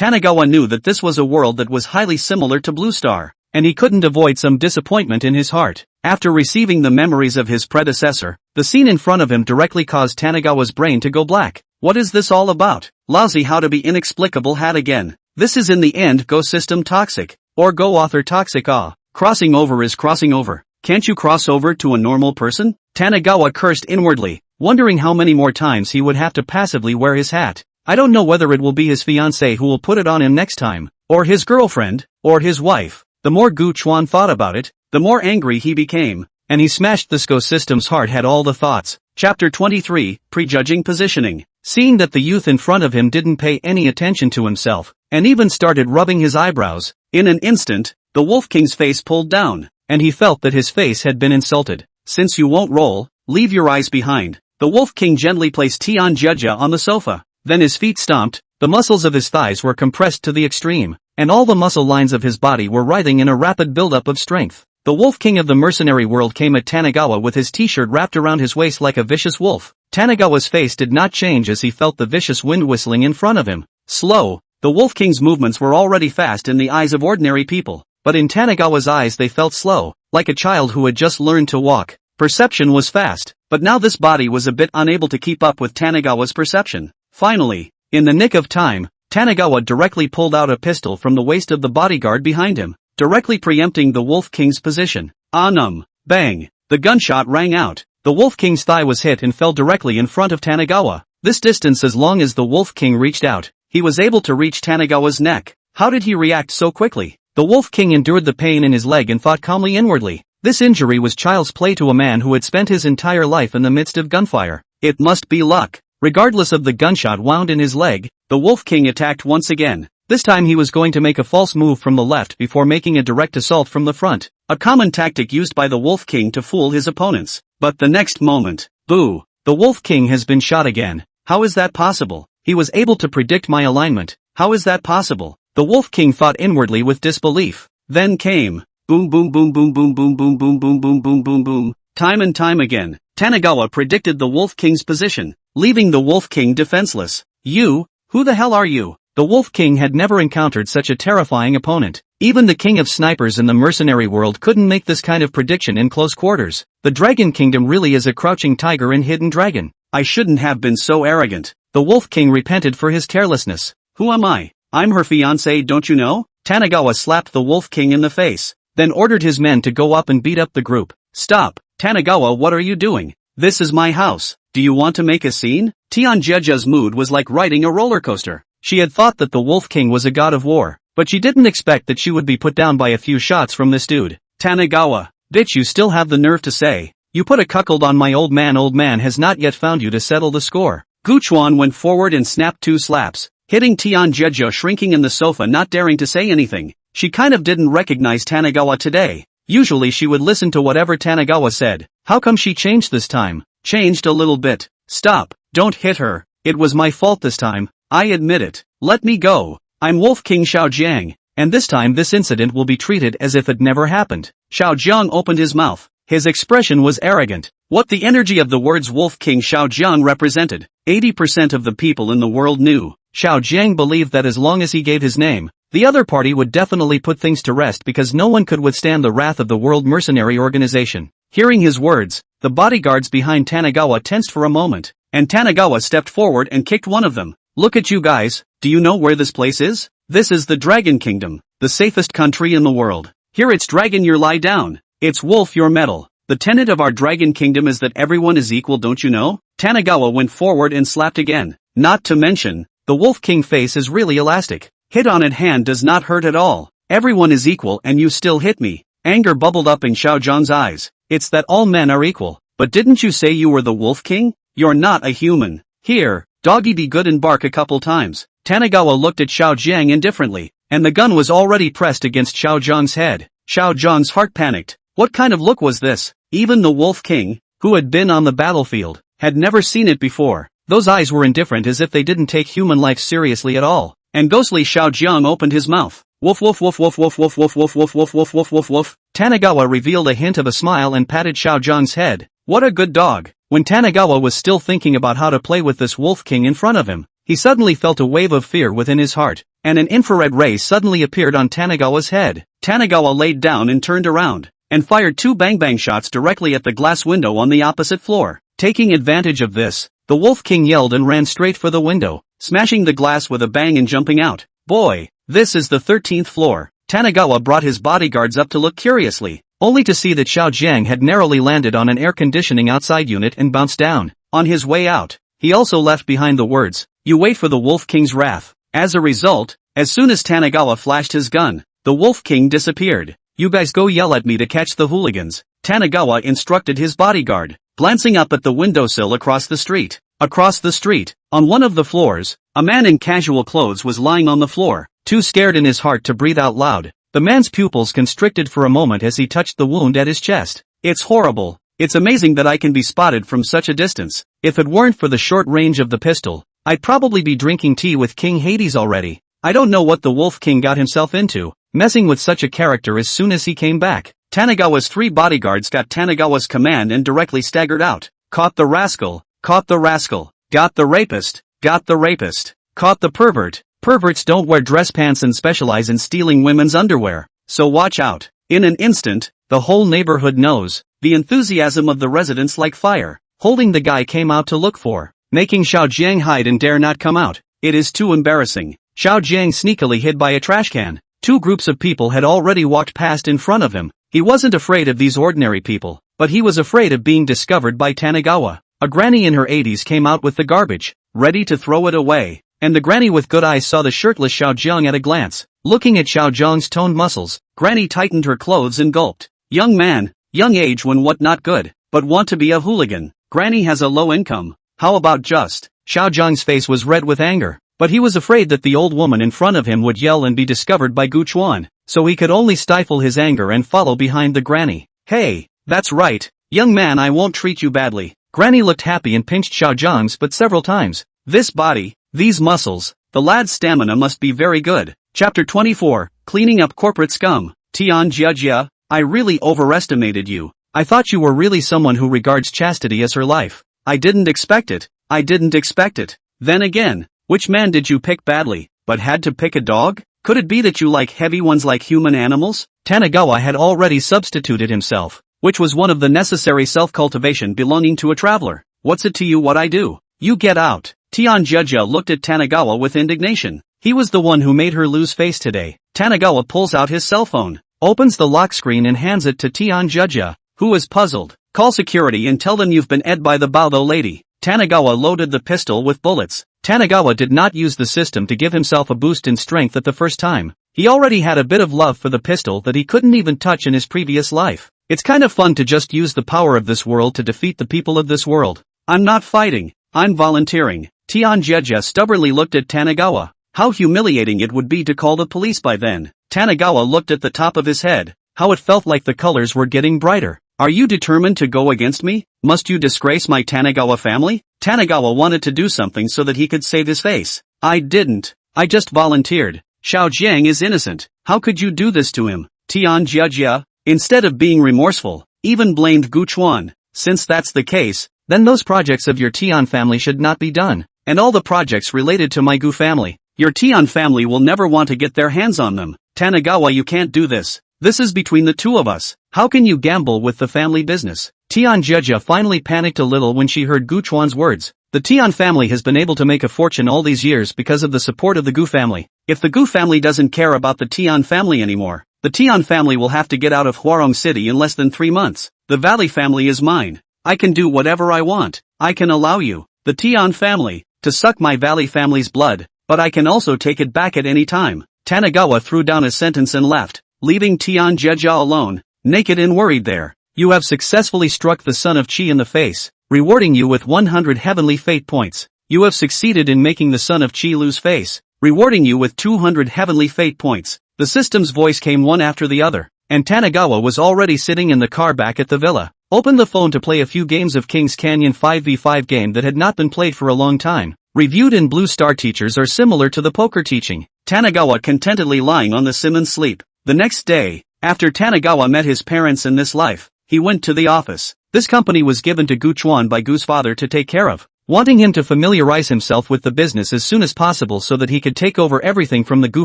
Tanagawa knew that this was a world that was highly similar to Blue Star, and he couldn't avoid some disappointment in his heart. After receiving the memories of his predecessor, the scene in front of him directly caused Tanagawa's brain to go black. What is this all about? Lousy how to be inexplicable hat again. This is in the end go system toxic, or go author toxic Crossing over is crossing over. Can't you cross over to a normal person? Tanagawa cursed inwardly, wondering how many more times he would have to passively wear his hat. I don't know whether it will be his fiancée who will put it on him next time, or his girlfriend, or his wife. The more Gu Chuan thought about it, the more angry he became, and he smashed this go system's heart had all the thoughts. Chapter 23, Prejudging Positioning. Seeing that the youth in front of him didn't pay any attention to himself, and even started rubbing his eyebrows, in an instant, the Wolf King's face pulled down, and he felt that his face had been insulted. Since you won't roll, leave your eyes behind. The Wolf King gently placed Tian Jia on the sofa, then his feet stomped, the muscles of his thighs were compressed to the extreme, and all the muscle lines of his body were writhing in a rapid buildup of strength. The Wolf King of the mercenary world came at Tanagawa with his t-shirt wrapped around his waist like a vicious wolf. Tanagawa's face did not change as he felt the vicious wind whistling in front of him. Slow, the Wolf King's movements were already fast in the eyes of ordinary people, but in Tanagawa's eyes they felt slow, like a child who had just learned to walk. Perception was fast, but now this body was a bit unable to keep up with Tanagawa's perception. Finally, in the nick of time, Tanagawa directly pulled out a pistol from the waist of the bodyguard behind him, directly preempting the Wolf King's position. Bang! The gunshot rang out. The Wolf King's thigh was hit and fell directly in front of Tanagawa. This distance, as long as the Wolf King reached out, he was able to reach Tanagawa's neck. How did he react so quickly? The Wolf King endured the pain in his leg and thought calmly inwardly. This injury was child's play to a man who had spent his entire life in the midst of gunfire. It must be luck. Regardless of the gunshot wound in his leg, the Wolf King attacked once again. This time he was going to make a false move from the left before making a direct assault from the front, a common tactic used by the Wolf King to fool his opponents. But the next moment, boo! The Wolf King has been shot again. How is that possible? He was able to predict my alignment. How is that possible? The Wolf King thought inwardly with disbelief. Then came boom boom boom boom boom boom boom boom boom boom boom boom boom. Time and time again, Tanagawa predicted the Wolf King's position, leaving the Wolf King defenseless. You? Who the hell are you? The Wolf King had never encountered such a terrifying opponent. Even the king of snipers in the mercenary world couldn't make this kind of prediction in close quarters. The Dragon Kingdom really is a crouching tiger and hidden dragon. I shouldn't have been so arrogant. The Wolf King repented for his carelessness. Who am I? I'm her fiancé, don't you know? Tanagawa slapped the Wolf King in the face, then ordered his men to go up and beat up the group. Stop, Tanagawa, what are you doing? This is my house. Do you want to make a scene? Tian Jia's mood was like riding a roller coaster. She had thought that the Wolf King was a god of war, but she didn't expect that she would be put down by a few shots from this dude. Tanagawa, bitch, you still have the nerve to say, you put a cuckold on my old man has not yet found you to settle the score. Gu Chuan went forward and snapped 2 slaps, hitting Tian Jia shrinking in the sofa, not daring to say anything. She kind of didn't recognize Tanagawa today. Usually she would listen to whatever Tanagawa said. How come she changed this time? Changed a little bit. Stop, don't hit her. It was my fault this time. I admit it. Let me go. I'm Wolf King Xiaojiang, and this time this incident will be treated as if it never happened. Xiaojiang opened his mouth. His expression was arrogant. What the energy of the words Wolf King Xiaojiang represented, 80% of the people in the world knew. Xiaojiang believed that as long as he gave his name, the other party would definitely put things to rest because no one could withstand the wrath of the World Mercenary Organization. Hearing his words, the bodyguards behind Tanagawa tensed for a moment, and Tanagawa stepped forward and kicked one of them. Look at you guys, do you know where this place is? This is the Dragon Kingdom, the safest country in the world. Here it's dragon, you lie down. It's wolf, your metal. The tenet of our Dragon Kingdom is that everyone is equal, don't you know? Tanagawa went forward and slapped again. Not to mention, the Wolf King face is really elastic. Hit on it hand does not hurt at all. Everyone is equal and you still hit me. Anger bubbled up in Xiaojiang's eyes. It's that all men are equal. But didn't you say you were the Wolf King? You're not a human. Here, doggy, be good and bark a couple times. Tanagawa looked at Xiaojiang indifferently, and the gun was already pressed against Xiaojiang's head. Xiaojiang's heart panicked. What kind of look was this? Even the Wolf King, who had been on the battlefield, had never seen it before. Those eyes were indifferent, as if they didn't take human life seriously at all. And ghostly Xiaojiang opened his mouth. Woof woof woof woof woof woof woof woof woof woof woof woof woof woof. Tanagawa revealed a hint of a smile and patted Xiaojiang's head. What a good dog. When Tanagawa was still thinking about how to play with this Wolf King in front of him, he suddenly felt a wave of fear within his heart. and an infrared ray suddenly appeared on Tanagawa's head. Tanagawa laid down and turned around, and fired 2 bang-bang shots directly at the glass window on the opposite floor. Taking advantage of this, the Wolf King yelled and ran straight for the window, smashing the glass with a bang and jumping out. Boy, this is the 13th floor. Tanagawa brought his bodyguards up to look curiously, only to see that Xiao Jiang had narrowly landed on an air conditioning outside unit and bounced down. On his way out, he also left behind the words, "You wait for the Wolf King's wrath." As a result, as soon as Tanagawa flashed his gun, the Wolf King disappeared. "You guys go yell at me to catch the hooligans," Tanagawa instructed his bodyguard, glancing up at the windowsill across the street. Across the street, on one of the floors, a man in casual clothes was lying on the floor, too scared in his heart to breathe out loud. The man's pupils constricted for a moment as he touched the wound at his chest. "It's horrible. It's amazing that I can be spotted from such a distance. If it weren't for the short range of the pistol, I'd probably be drinking tea with King Hades already. I don't know what the Wolf King got himself into, messing with such a character." As soon as he came back, Tanagawa's 3 bodyguards got Tanagawa's command and directly staggered out. "Caught the rascal, caught the rascal, got the rapist, got the rapist, caught the pervert." Perverts don't wear dress pants and specialize in stealing women's underwear, so watch out. In an instant, the whole neighborhood knows. The enthusiasm of the residents like fire. Holding the guy came out to look for, making Xiao Jiang hide and dare not come out. It is too embarrassing. Xiao Jiang sneakily hid by a trash can. 2 groups of people had already walked past in front of him. He wasn't afraid of these ordinary people, but he was afraid of being discovered by Tanagawa. A granny in her 80s came out with the garbage, ready to throw it away. And the granny with good eyes saw the shirtless Xiao Jiang at a glance. Looking at Xiao Jiang's toned muscles, Granny tightened her clothes and gulped. "Young man, young age when what not good, but want to be a hooligan. Granny has a low income. How about just?" Xiao Jiang's face was red with anger, but he was afraid that the old woman in front of him would yell and be discovered by Gu Chuan, so he could only stifle his anger and follow behind the granny. "Hey, that's right, young man, I won't treat you badly." Granny looked happy and pinched Xiao Jiang's butt several times. "This body, these muscles, the lad's stamina must be very good." Chapter 24, Cleaning Up Corporate Scum. Tian Jiajia, I really overestimated you. I thought you were really someone who regards chastity as her life. I didn't expect it. I didn't expect it. Then again, which man did you pick badly, but had to pick a dog? Could it be that you like heavy ones like human animals? Tanagawa had already substituted himself, which was one of the necessary self-cultivation belonging to a traveler. "What's it to you what I do? You get out." Tian Jiajia looked at Tanagawa with indignation. He was the one who made her lose face today. Tanagawa pulls out his cell phone, opens the lock screen and hands it to Tian Jiajia, who is puzzled. "Call security and tell them you've been ed by the Baodo lady." Tanagawa loaded the pistol with bullets. Tanagawa did not use the system to give himself a boost in strength at the first time. He already had a bit of love for the pistol that he couldn't even touch in his previous life. It's kind of fun to just use the power of this world to defeat the people of this world. "I'm not fighting. I'm volunteering." Tian Jiajia stubbornly looked at Tanagawa. How humiliating it would be to call the police by then. Tanagawa looked at the top of his head. How it felt like the colors were getting brighter. "Are you determined to go against me? Must you disgrace my Tanagawa family?" Tanagawa wanted to do something so that he could save his face. "I didn't. I just volunteered. Xiao Jiang is innocent. How could you do this to him?" Tian Jiajia, instead of being remorseful, even blamed Gu Chuan. "Since that's the case, then those projects of your Tian family should not be done. And all the projects related to my Gu family. Your Tian family will never want to get their hands on them. Tanagawa, you can't do this. This is between the two of us. How can you gamble with the family business?" Tian Jiajia finally panicked a little when she heard Gu Chuan's words. The Tian family has been able to make a fortune all these years because of the support of the Gu family. If the Gu family doesn't care about the Tian family anymore, the Tian family will have to get out of Huarong City in less than 3 months. The Valley family is mine. I can do whatever I want. I can allow you, the Tian family, to suck my Valley family's blood, but I can also take it back at any time. Tanagawa threw down a sentence and left, leaving Tian Jiajia alone, naked and worried there. "You have successfully struck the son of Qi in the face, rewarding you with 100 heavenly fate points. You have succeeded in making the son of Qi lose face, rewarding you with 200 heavenly fate points." The system's voice came one after the other, and Tanagawa was already sitting in the car back at the villa. Opened the phone to play a few games of King's Canyon 5v5 game that had not been played for a long time. Reviewed in Blue Star teachers are similar to the poker teaching. Tanagawa contentedly lying on the sim and sleep. The next day, after Tanagawa met his parents in this life, he went to the office. This company was given to Gu Chuan by Gu's father to take care of. wanting him to familiarize himself with the business as soon as possible so that he could take over everything from the Gu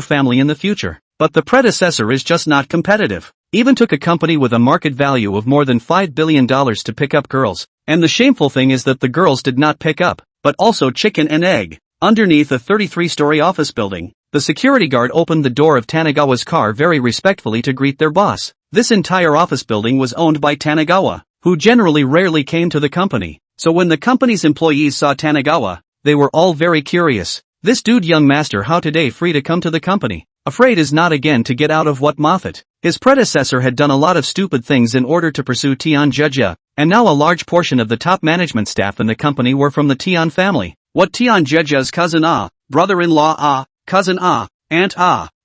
family in the future. But the predecessor is just not competitive. Even took a company with a market value of more than $5 billion to pick up girls. And the shameful thing is that the girls did not pick up, but also chicken and egg. Underneath a 33-story office building, the security guard opened the door of Tanagawa's car very respectfully to greet their boss. This entire office building was owned by Tanagawa, who generally rarely came to the company. So when the company's employees saw Tanagawa, they were all very curious. This dude young master how today free to come to the company? Afraid is not again to get out of what Moffat. His predecessor had done a lot of stupid things in order to pursue Tian Jejia, and now a large portion of the top management staff in the company were from the Tian family. What Tian Jejia's cousin brother-in-law cousin aunt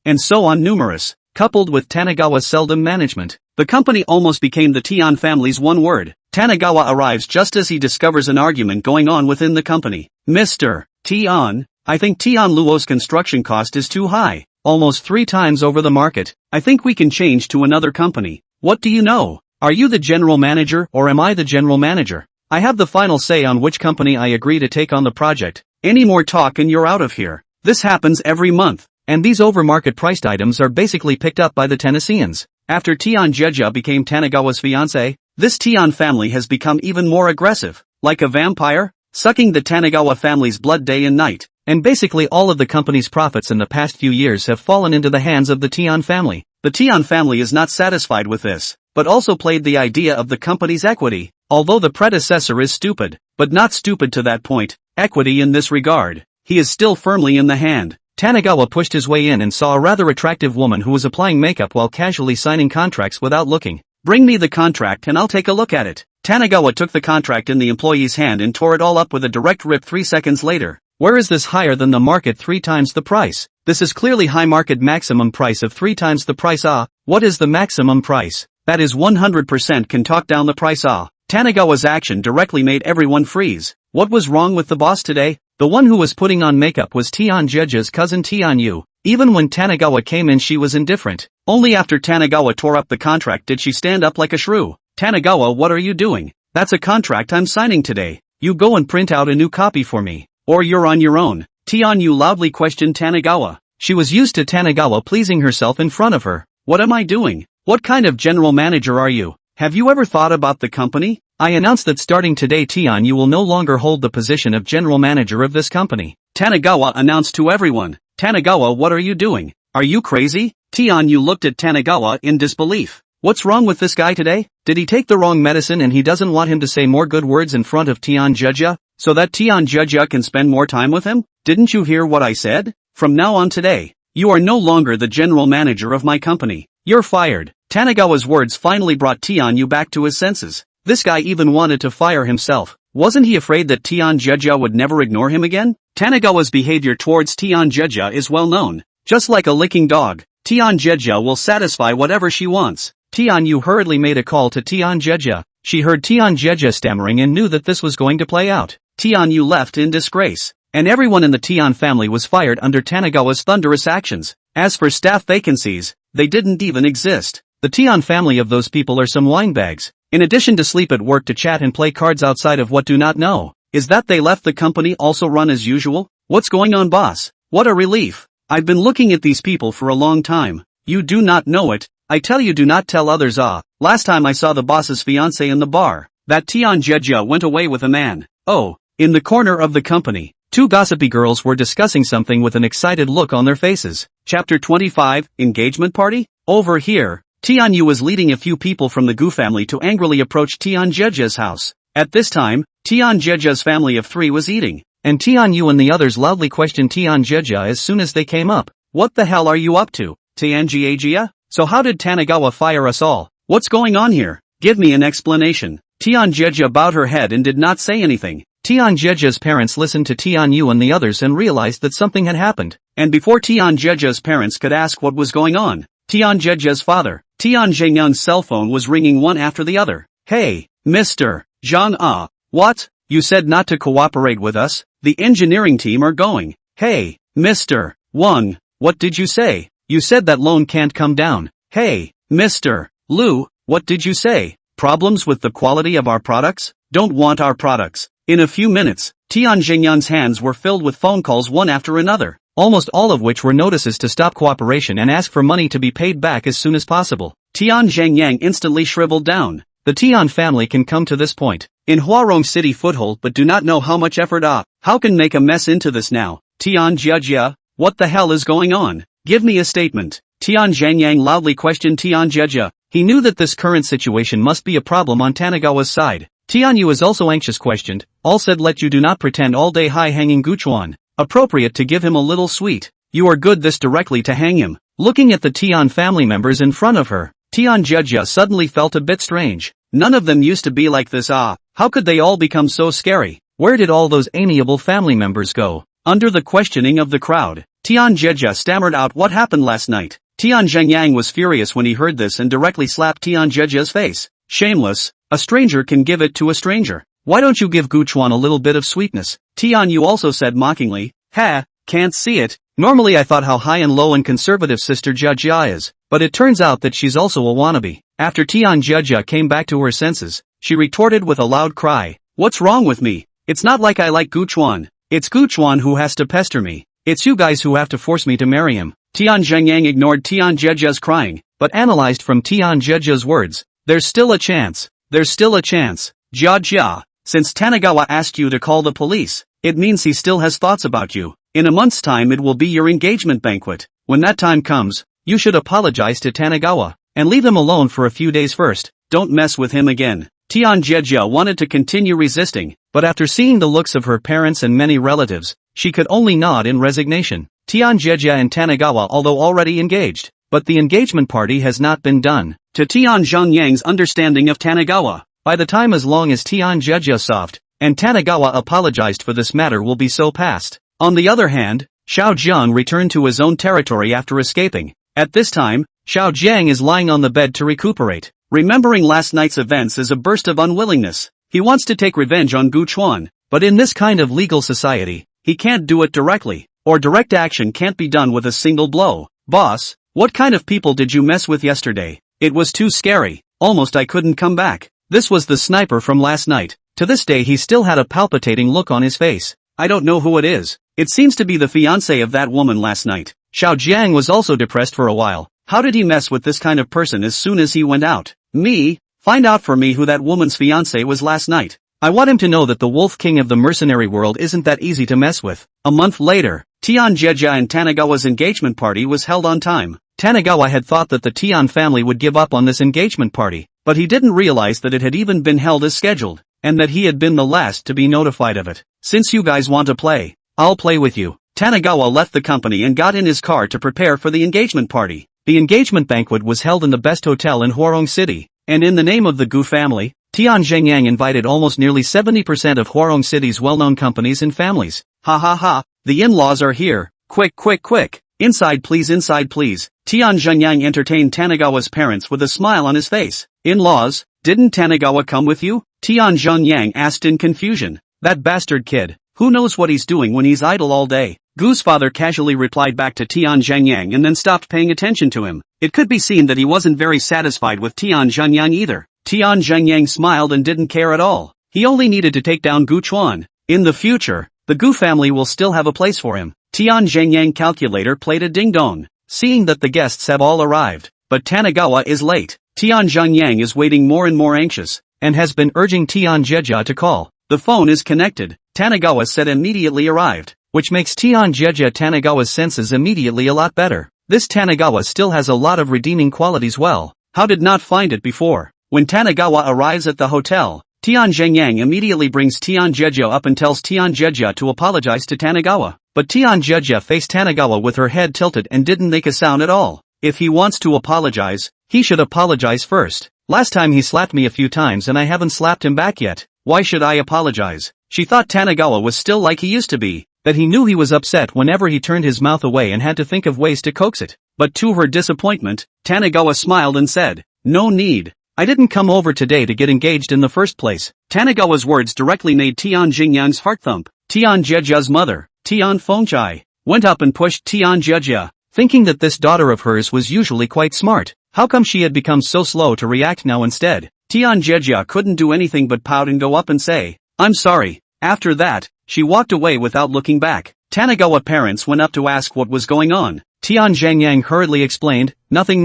and so on numerous, coupled with Tanagawa's seldom management. The company almost became the Tian family's one word. Tanagawa arrives just as he discovers an argument going on within the company. Mr. Tian, I think Tian Luo's construction cost is too high. Almost 3 times over the market. I think we can change to another company. What do you know? Are you the general manager or am I the general manager? I have the final say on which company I agree to take on the project. Any more talk and you're out of here. This happens every month. And these over-market priced items are basically picked up by the Tennesseans. After Tian Jejia became Tanagawa's fiancé, this Tian family has become even more aggressive. Like a vampire, sucking the Tanagawa family's blood day and night. And basically all of the company's profits in the past few years have fallen into the hands of the Tian family. The Tian family is not satisfied with this, but also played the idea of the company's equity. Although the predecessor is stupid, but not stupid to that point, equity in this regard, he is still firmly in the hand. Tanagawa pushed his way in and saw a rather attractive woman who was applying makeup while casually signing contracts without looking. Bring me the contract and I'll take a look at it. Tanagawa took the contract in the employee's hand and tore it all up with a direct rip 3 seconds later. Where is this higher than the market 3 times the price? This is clearly high market maximum price of 3 times the price. What is the maximum price? That is 100% can talk down the price. Tanagawa's action directly made everyone freeze. What was wrong with the boss today? The one who was putting on makeup was Tian Jejia's cousin Tian Yu. Even when Tanagawa came in she was indifferent. Only after Tanagawa tore up the contract did she stand up like a shrew. Tanagawa, what are you doing? That's a contract I'm signing today. You go and print out a new copy for me. Or you're on your own. Tian Yu loudly questioned Tanagawa. She was used to Tanagawa pleasing herself in front of her. What am I doing? What kind of general manager are you? Have you ever thought about the company? I announce that starting today Tian Yu will no longer hold the position of general manager of this company. Tanagawa announced to everyone. Tanagawa, what are you doing? Are you crazy? Tian Yu looked at Tanagawa in disbelief. What's wrong with this guy today? Did he take the wrong medicine and he doesn't want him to say more good words in front of Tian Jejia, so that Tian Jejia can spend more time with him? Didn't you hear what I said? From now on today, you are no longer the general manager of my company. You're fired. Tanagawa's words finally brought Tian Yu back to his senses. This guy even wanted to fire himself. Wasn't he afraid that Tian Jejia would never ignore him again? Tanagawa's behavior towards Tian Jejia is well known. Just like a licking dog, Tian Jejia will satisfy whatever she wants. Tian Yu hurriedly made a call to Tian Jejia. She heard Tian Jejia stammering and knew that this was going to play out. Tian Yu left in disgrace, and everyone in the Tian family was fired under Tanagawa's thunderous actions. As for staff vacancies, they didn't even exist. The Tian family of those people are some winebags. In addition to sleep at work to chat and play cards outside of what do not know. Is that they left the company also run as usual? What's going on, boss? What a relief. I've been looking at these people for a long time. You do not know it. I tell you, do not tell others. Last time I saw the boss's fiancé in the bar, that Tian Jejia went away with a man. Oh, in the corner of the company, 2 gossipy girls were discussing something with an excited look on their faces. Chapter 25, Engagement Party? Over here, Tian Yu was leading a few people from the Gu family to angrily approach Tian Jejia's house. At this time, Tian Jejia's family of 3 was eating, and Tian Yu and the others loudly questioned Tian Jejia as soon as they came up. What the hell are you up to, Tian Jejia? So how did Tanagawa fire us all? What's going on here? Give me an explanation. Tian Jejia bowed her head and did not say anything. Tian Jejia's parents listened to Tian Yu and the others and realized that something had happened. And before Tian Jejia's parents could ask what was going on, Tian Jejia's father, Tian Zhengyang's cell phone was ringing one after the other. Hey, Mr. Zhang. What? You said not to cooperate with us? The engineering team are going. Hey, Mr. Wang, what did you say? You said that loan can't come down. Hey, Mr. Liu, what did you say? Problems with the quality of our products? Don't want our products. In a few minutes, Tian Jingyan's hands were filled with phone calls one after another, almost all of which were notices to stop cooperation and ask for money to be paid back as soon as possible. Tian Jingyang instantly shriveled down. The Tian family can come to this point in Huarong City foothold but do not know how much effort how can make a mess into this now. Tian Jia, what the hell is going on? Give me a statement. Tian Jingyang loudly questioned Tian Jia. He knew that this current situation must be a problem on Tanagawa's side. Tian Yu is also anxious questioned. All said let you do not pretend all day high hanging Guchuan. Appropriate to give him a little sweet. You are good this directly to hang him. Looking at the Tian family members in front of her, Tian Jia suddenly felt a bit strange. None of them used to be like this. How could they all become so scary? Where did all those amiable family members go? Under the questioning of the crowd, Tian Jia stammered out what happened last night. Tian Jingyang was furious when he heard this and directly slapped Tian Jia's face. Shameless, a stranger can give it to a stranger. Why don't you give Guchuan a little bit of sweetness? Tian Yu also said mockingly. Can't see it. Normally I thought how high and low and conservative Sister Jia is, but it turns out that she's also a wannabe. After Tian Jia came back to her senses, she retorted with a loud cry. What's wrong with me? It's not like I like Guchuan. It's Guchuan who has to pester me. It's you guys who have to force me to marry him. Tian Jingyang ignored Tian Jia's crying, but analyzed from Tian Jia's words. There's still a chance. There's still a chance. Jia, since Tanagawa asked you to call the police, it means he still has thoughts about you. In a month's time it will be your engagement banquet. When that time comes, you should apologize to Tanagawa, and leave him alone for a few days first. Don't mess with him again. Tian Jia wanted to continue resisting, but after seeing the looks of her parents and many relatives, she could only nod in resignation. Tian Jia and Tanagawa although already engaged, but the engagement party has not been done. To Tian Zhengyang's understanding of Tanagawa, by the time as long as Tian Jia soft, and Tanagawa apologized for this matter will be so past. On the other hand, Xiao Jiang returned to his own territory after escaping. At this time, Xiao Jiang is lying on the bed to recuperate. Remembering last night's events is a burst of unwillingness. He wants to take revenge on Guchuan, but in this kind of legal society, he can't do it directly, or direct action can't be done with a single blow. Boss, what kind of people did you mess with yesterday? It was too scary, almost I couldn't come back. This was the sniper from last night. To this day he still had a palpitating look on his face. I don't know who it is. It seems to be the fiancé of that woman last night. Xiao Jiang was also depressed for a while. How did he mess with this kind of person as soon as he went out? Me? Find out for me who that woman's fiancé was last night. I want him to know that the Wolf King of the mercenary world isn't that easy to mess with. A month later, Tian Jia and Tanagawa's engagement party was held on time. Tanagawa had thought that the Tian family would give up on this engagement party, but he didn't realize that it had even been held as scheduled, and that he had been the last to be notified of it. Since you guys want to play, I'll play with you. Tanagawa left the company and got in his car to prepare for the engagement party. The engagement banquet was held in the best hotel in Huarong City, and in the name of the Gu family, Tian Jingyang invited almost nearly 70% of Huarong City's well-known companies and families. Ha, the in-laws are here. Quick. Inside please. Tian Jingyang entertained Tanagawa's parents with a smile on his face. In-laws, didn't Tanagawa come with you? Tian Jingyang asked in confusion. That bastard kid. Who knows what he's doing when he's idle all day? Gu's father casually replied back to Tian Jingyang and then stopped paying attention to him. It could be seen that he wasn't very satisfied with Tian Jingyang either. Tian Jingyang smiled and didn't care at all. He only needed to take down Guchuan. In the future, the Gu family will still have a place for him. Tian Jingyang calculator played a ding-dong, seeing that the guests have all arrived, but Tanagawa is late. Tian Jingyang is waiting more and more anxious, and has been urging Tian Jia to call. The phone is connected. Tanagawa said immediately arrived, which makes Tian Jia Tanagawa's senses immediately a lot better. This Tanagawa still has a lot of redeeming qualities. Well, how did not find it before? When Tanagawa arrives at the hotel, Tian Jingyang immediately brings Tian Jia up and tells Tian Jia to apologize to Tanagawa. But Tian Jia faced Tanagawa with her head tilted and didn't make a sound at all. If he wants to apologize, he should apologize first. Last time he slapped me a few times and I haven't slapped him back yet. Why should I apologize? She thought Tanagawa was still like he used to be, that he knew he was upset whenever he turned his mouth away and had to think of ways to coax it. But to her disappointment, Tanagawa smiled and said, "No need. I didn't come over today to get engaged in the first place." Tanagawa's words directly made Tian Jingyang's heart thump. Tian Jia's mother, Tian Fengchai, went up and pushed Tian Jia, thinking that this daughter of hers was usually quite smart. How come she had become so slow to react now instead? Tian Jia couldn't do anything but pout and go up and say, "I'm sorry." After that, she walked away without looking back. Tanagawa parents went up to ask what was going on. Tian Zhangyang hurriedly explained, nothing.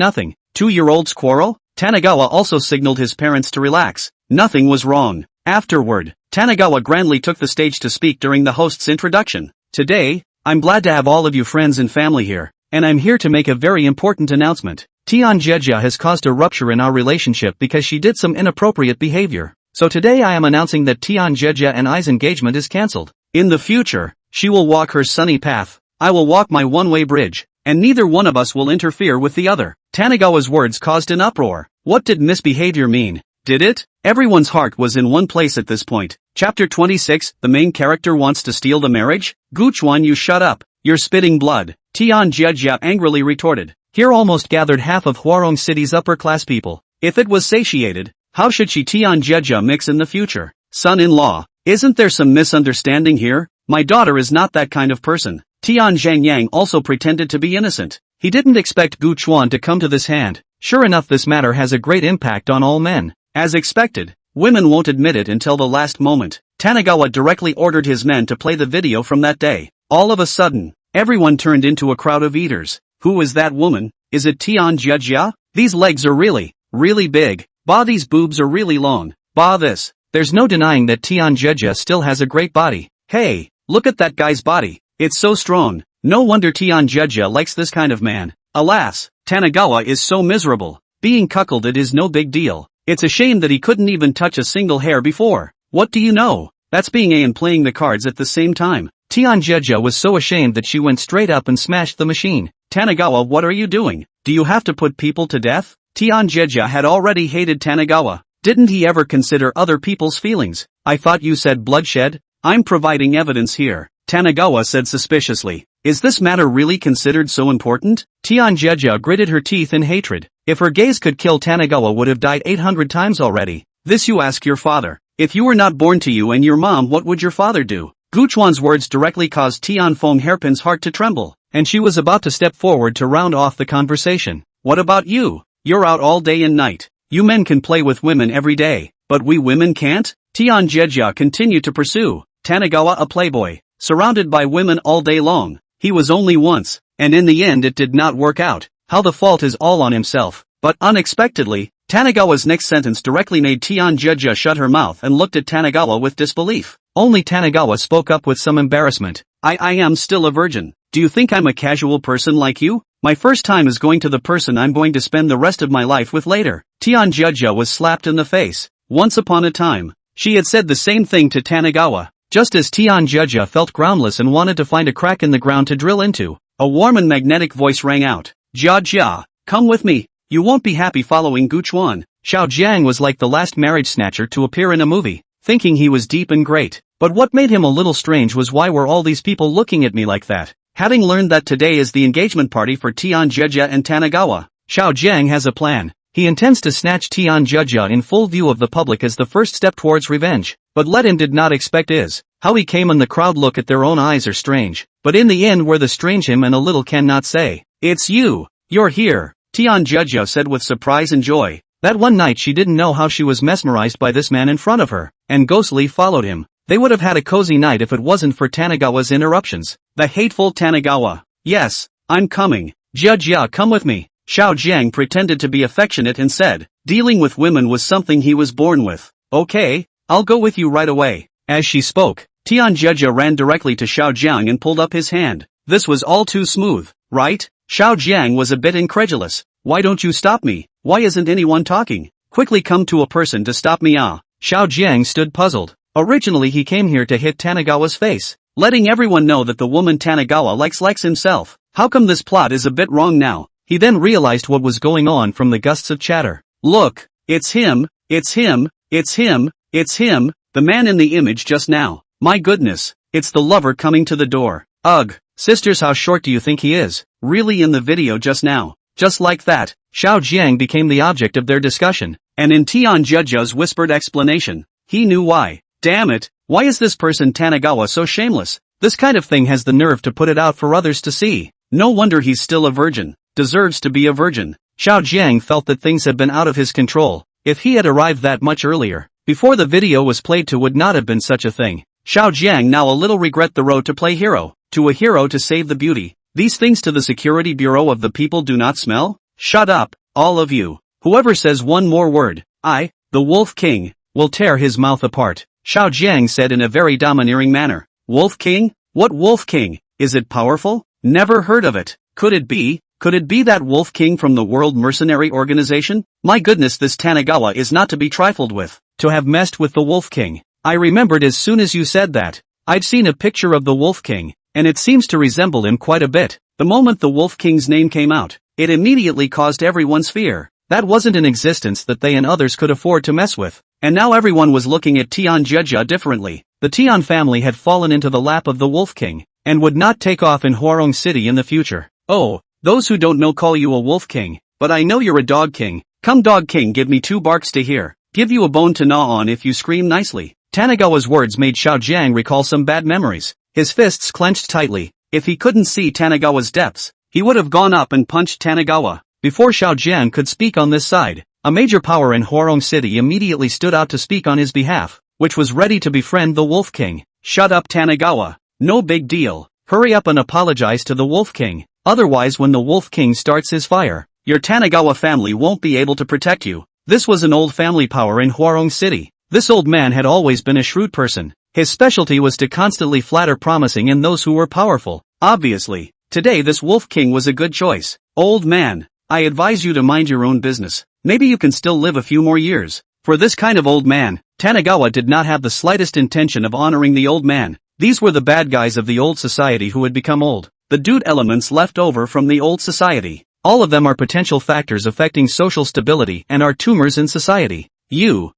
2-year-old's quarrel? Tanagawa also signaled his parents to relax. Nothing was wrong. Afterward, Tanagawa grandly took the stage to speak during the host's introduction. Today, I'm glad to have all of you friends and family here, and I'm here to make a very important announcement. Tian Jejia has caused a rupture in our relationship because she did some inappropriate behavior. So today I am announcing that Tian Jejia and I's engagement is cancelled. In the future, she will walk her sunny path, I will walk my one-way bridge, and neither one of us will interfere with the other. Tanagawa's words caused an uproar. What did misbehavior mean? Did it? Everyone's heart was in one place at this point. Chapter 26, the main character wants to steal the marriage? Guchuan, you shut up. You're spitting blood. Tian Jejia angrily retorted. Here almost gathered half of Huarong City's upper-class people. If it was satiated, how should she Tian Jejia mix in the future? Son-in-law, isn't there some misunderstanding here? My daughter is not that kind of person. Tian Zhangyang also pretended to be innocent. He didn't expect Gu Chuan to come to this hand. Sure enough, this matter has a great impact on all men. As expected, women won't admit it until the last moment. Tanagawa directly ordered his men to play the video from that day. All of a sudden, everyone turned into a crowd of eaters. Who is that woman? Is it Tian Jejia? These legs are really big. Bah, these boobs are really long. Bah, this. There's no denying that Tian Jejia still has a great body. Hey, look at that guy's body. It's so strong. No wonder Tian Jejia likes this kind of man. Alas, Tanagawa is so miserable. Being cuckolded is no big deal. It's a shame that he couldn't even touch a single hair before. What do you know? That's being A and playing the cards at the same time. Tian Jejia was so ashamed that she went straight up and smashed the machine. Tanagawa, what are you doing? Do you have to put people to death? Tian Jejia had already hated Tanagawa. Didn't he ever consider other people's feelings? I thought you said bloodshed? I'm providing evidence here, Tanagawa said suspiciously. Is this matter really considered so important? Tian Jejia gritted her teeth in hatred. If her gaze could kill, Tanagawa would have died 800 times already. This you ask your father. If you were not born to you and your mom, what would your father do? Guchuan's words directly caused Tian Feng Hairpin's heart to tremble, and she was about to step forward to round off the conversation. What about you? You're out all day and night. You men can play with women every day, but we women can't? Tian Jejia continued to pursue. Tanagawa, a playboy, surrounded by women all day long. He was only once, and in the end it did not work out. How the fault is all on himself. But unexpectedly, Tanagawa's next sentence directly made Tian Jejia shut her mouth and looked at Tanagawa with disbelief. Only Tanagawa spoke up with some embarrassment. I am still a virgin. Do you think I'm a casual person like you? My first time is going to the person I'm going to spend the rest of my life with later. Tian Jejia was slapped in the face. Once upon a time, she had said the same thing to Tanagawa. Just as Tian Jejia felt groundless and wanted to find a crack in the ground to drill into, a warm and magnetic voice rang out. Jia, come with me. You won't be happy following Guchuan. Xiao Jiang was like the last marriage snatcher to appear in a movie, thinking he was deep and great. But what made him a little strange was why were all these people looking at me like that? Having learned that today is the engagement party for Tian Jejia and Tanagawa, Xiao Jiang has a plan. He intends to snatch Tian Jejia in full view of the public as the first step towards revenge. But what him did not expect is how he came and the crowd look at their own eyes are strange. But in the end where the strange him and a little cannot say, it's you, you're here, Tian Jejia said with surprise and joy. That one night she didn't know how she was mesmerized by this man in front of her, and ghostly followed him. They would have had a cozy night if it wasn't for Tanagawa's interruptions. The hateful Tanagawa. Yes, I'm coming. Jejia, come with me. Xiao Jiang pretended to be affectionate and said, dealing with women was something he was born with. Okay, I'll go with you right away. As she spoke, Tian Jejia ran directly to Xiao Jiang and pulled up his hand. This was all too smooth, right? Xiao Jiang was a bit incredulous. Why don't you stop me? Why isn't anyone talking? Quickly come to a person to stop me. Xiao Jiang stood puzzled. Originally he came here to hit Tanagawa's face, letting everyone know that the woman Tanagawa likes himself. How come this plot is a bit wrong now? He then realized what was going on from the gusts of chatter. Look, it's him, it's him, it's him, it's him, the man in the image just now. My goodness, it's the lover coming to the door. Ugh, sisters, how short do you think he is? Really, in the video just now? Just like that, Xiao Jiang became the object of their discussion, and in Tian Jejia's whispered explanation, he knew why. Damn it, why is this person Tanagawa so shameless? This kind of thing has the nerve to put it out for others to see. No wonder he's still a virgin. Deserves to be a virgin. Xiao Jiang felt that things had been out of his control. If he had arrived that much earlier, before the video was played, to would not have been such a thing. Xiao Jiang now a little regret the road to play hero, to a hero to save the beauty. These things to the security bureau of the people do not smell? Shut up, all of you. Whoever says one more word, I, the Wolf King, will tear his mouth apart. Xiao Jiang said in a very domineering manner. Wolf King? What Wolf King? Is it powerful? Never heard of it. Could it be that Wolf King from the World Mercenary Organization? My goodness, this Tanagawa is not to be trifled with. To have messed with the Wolf King. I remembered as soon as you said that. I'd seen a picture of the Wolf King, and it seems to resemble him quite a bit. The moment the Wolf King's name came out, it immediately caused everyone's fear. That wasn't an existence that they and others could afford to mess with. And now everyone was looking at Tian Jejia differently. The Tian family had fallen into the lap of the Wolf King, and would not take off in Huarong City in the future. Oh, those who don't know call you a Wolf King, but I know you're a Dog King. Come Dog King, give me 2 barks to hear. Give you a bone to gnaw on if you scream nicely. Tanagawa's words made Xiao Jiang recall some bad memories. His fists clenched tightly. If he couldn't see Tanagawa's depths, he would have gone up and punched Tanagawa. Before Xiao Jiang could speak on this side, a major power in Huarong City immediately stood out to speak on his behalf, which was ready to befriend the Wolf King. Shut up Tanagawa. No big deal. Hurry up and apologize to the Wolf King. Otherwise when the Wolf King starts his fire, your Tanagawa family won't be able to protect you. This was an old family power in Huarong City. This old man had always been a shrewd person. His specialty was to constantly flatter promising in those who were powerful. Obviously, today this Wolf King was a good choice. Old man, I advise you to mind your own business. Maybe you can still live a few more years. For this kind of old man, Tanagawa did not have the slightest intention of honoring the old man. These were the bad guys of the old society who had become old. The dude elements left over from the old society. All of them are potential factors affecting social stability and are tumors in society. You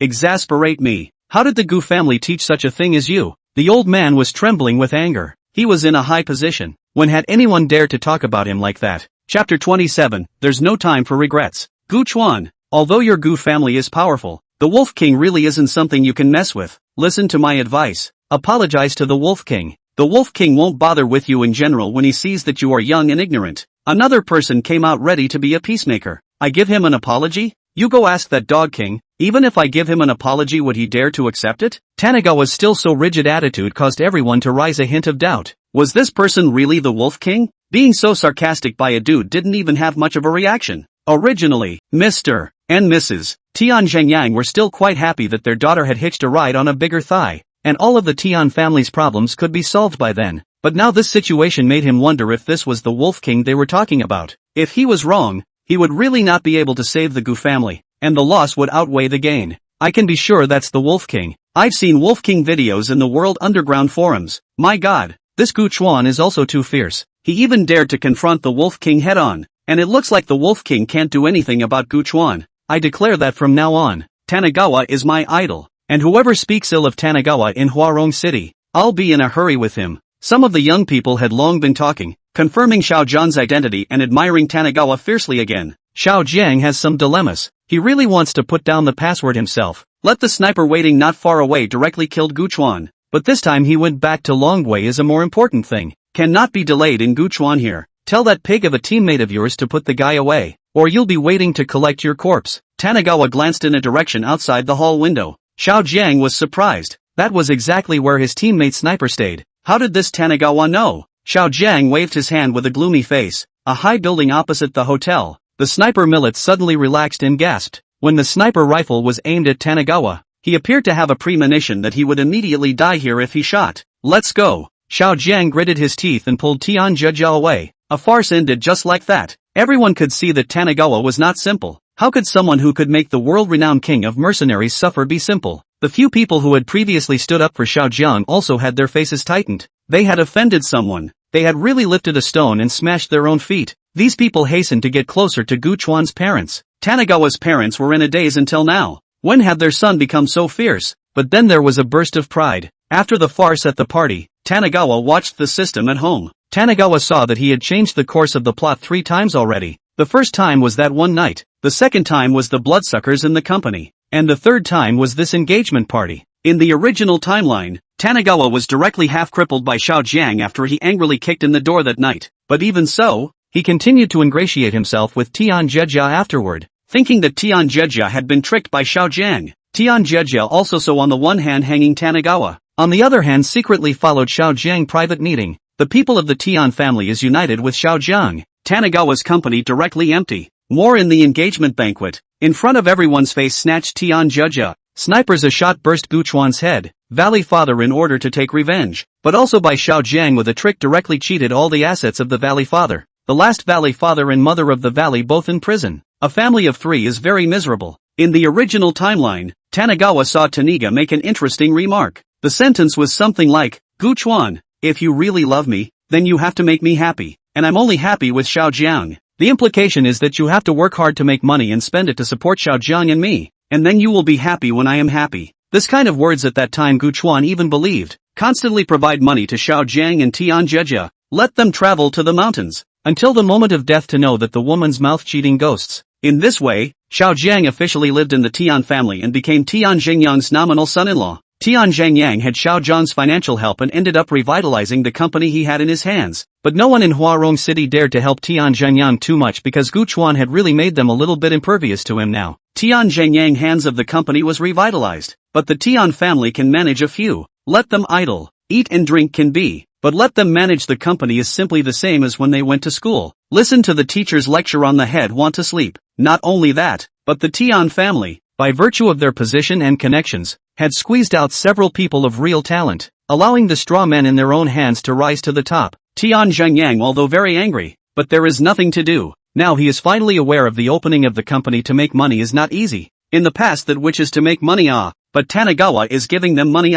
exasperate me. How did the Gu family teach such a thing as you? The old man was trembling with anger. He was in a high position. When had anyone dared to talk about him like that? Chapter 27, There's no time for regrets. Gu Chuan, although your Gu family is powerful, the Wolf King really isn't something you can mess with. Listen to my advice. Apologize to the Wolf King. The Wolf King won't bother with you in general when he sees that you are young and ignorant. Another person came out ready to be a peacemaker. I give him an apology? You go ask that Dog King. Even if I give him an apology, would he dare to accept it? Tanagawa's still so rigid attitude caused everyone to rise a hint of doubt. Was this person really the Wolf King? Being so sarcastic by a dude didn't even have much of a reaction. Originally, Mr. and Mrs. Tian Zhengyang were still quite happy that their daughter had hitched a ride on a bigger thigh, and all of the Tian family's problems could be solved by then. But now this situation made him wonder if this was the Wolf King they were talking about. If he was wrong, he would really not be able to save the Gu family, and the loss would outweigh the gain. I can be sure that's the Wolf King. I've seen Wolf King videos in the World Underground forums. My god, this Gu Chuan is also too fierce. He even dared to confront the Wolf King head-on, and it looks like the Wolf King can't do anything about Gu Chuan. I declare that from now on, Tanagawa is my idol, and whoever speaks ill of Tanagawa in Huarong City, I'll be in a hurry with him. Some of the young people had long been talking, confirming Xiao Zhan's identity and admiring Tanagawa fiercely again. Xiao Jiang has some dilemmas. He really wants to put down the password himself. Let the sniper waiting not far away directly killed Gu Chuan. But this time he went back to Longwei is a more important thing. Cannot be delayed in Gu Chuan here. Tell that pig of a teammate of yours to put the guy away, or you'll be waiting to collect your corpse. Tanagawa glanced in a direction outside the hall window. Xiao Jiang was surprised. That was exactly where his teammate sniper stayed. How did this Tanagawa know? Xiao Jiang waved his hand with a gloomy face. A high building opposite the hotel. The sniper millet suddenly relaxed and gasped. When the sniper rifle was aimed at Tanagawa, he appeared to have a premonition that he would immediately die here if he shot. Let's go. Xiao Jiang gritted his teeth and pulled Tian Jejia away. A farce ended just like that. Everyone could see that Tanagawa was not simple. How could someone who could make the world-renowned king of mercenaries suffer be simple? The few people who had previously stood up for Xiao Jiang also had their faces tightened. They had offended someone. They had really lifted a stone and smashed their own feet. These people hastened to get closer to Gu Chuan's parents. Tanagawa's parents were in a daze until now. When had their son become so fierce? But then there was a burst of pride. After the farce at the party, Tanagawa watched the system at home. Tanagawa saw that he had changed the course of the plot 3 times already. The first time was that one night. The second time was the bloodsuckers in the company. And the third time was this engagement party. In the original timeline, Tanagawa was directly half-crippled by Xiao Jiang after he angrily kicked in the door that night. But even so, he continued to ingratiate himself with Tian Jejia afterward, thinking that Tian Jejia had been tricked by Xiao Jiang. Tian Jejia also saw on the one hand hanging Tanagawa, on the other hand, secretly followed Xiao Jiang private meeting. The people of the Tian family is united with Xiao Jiang. Tanagawa's company directly empty. More in the engagement banquet. In front of everyone's face snatched Tian Jia. Snipers a shot burst Guchuan's head. Valley Father in order to take revenge. But also by Xiao Jiang with a trick directly cheated all the assets of the Valley Father. The last Valley Father and Mother of the Valley both in prison. A family of 3 is very miserable. In the original timeline, Tanagawa saw Taniga make an interesting remark. The sentence was something like, Guchuan, if you really love me, then you have to make me happy. And I'm only happy with Xiao Jiang. The implication is that you have to work hard to make money and spend it to support Xiao Jiang and me. And then you will be happy when I am happy. This kind of words at that time Guchuan even believed. Constantly provide money to Xiao Jiang and Tian Jia. Let them travel to the mountains. Until the moment of death to know that the woman's mouth cheating ghosts. In this way, Xiao Jiang officially lived in the Tian family and became Tian Zhengyang's nominal son-in-law. Tian Zhengyang had Xiao Zhang's financial help and ended up revitalizing the company he had in his hands. But no one in Huarong City dared to help Tian Zhengyang too much because Guchuan had really made them a little bit impervious to him now. Tian Zhengyang hands of the company was revitalized. But the Tian family can manage a few. Let them idle. Eat and drink can be. But let them manage the company is simply the same as when they went to school. Listen to the teacher's lecture on the head want to sleep. Not only that, but the Tian family, by virtue of their position and connections, had squeezed out several people of real talent, allowing the straw men in their own hands to rise to the top. Tian Zhengyang although very angry, but there is nothing to do. Now he is finally aware of the opening of the company to make money is not easy. In the past that which is to make money but Tanagawa is giving them money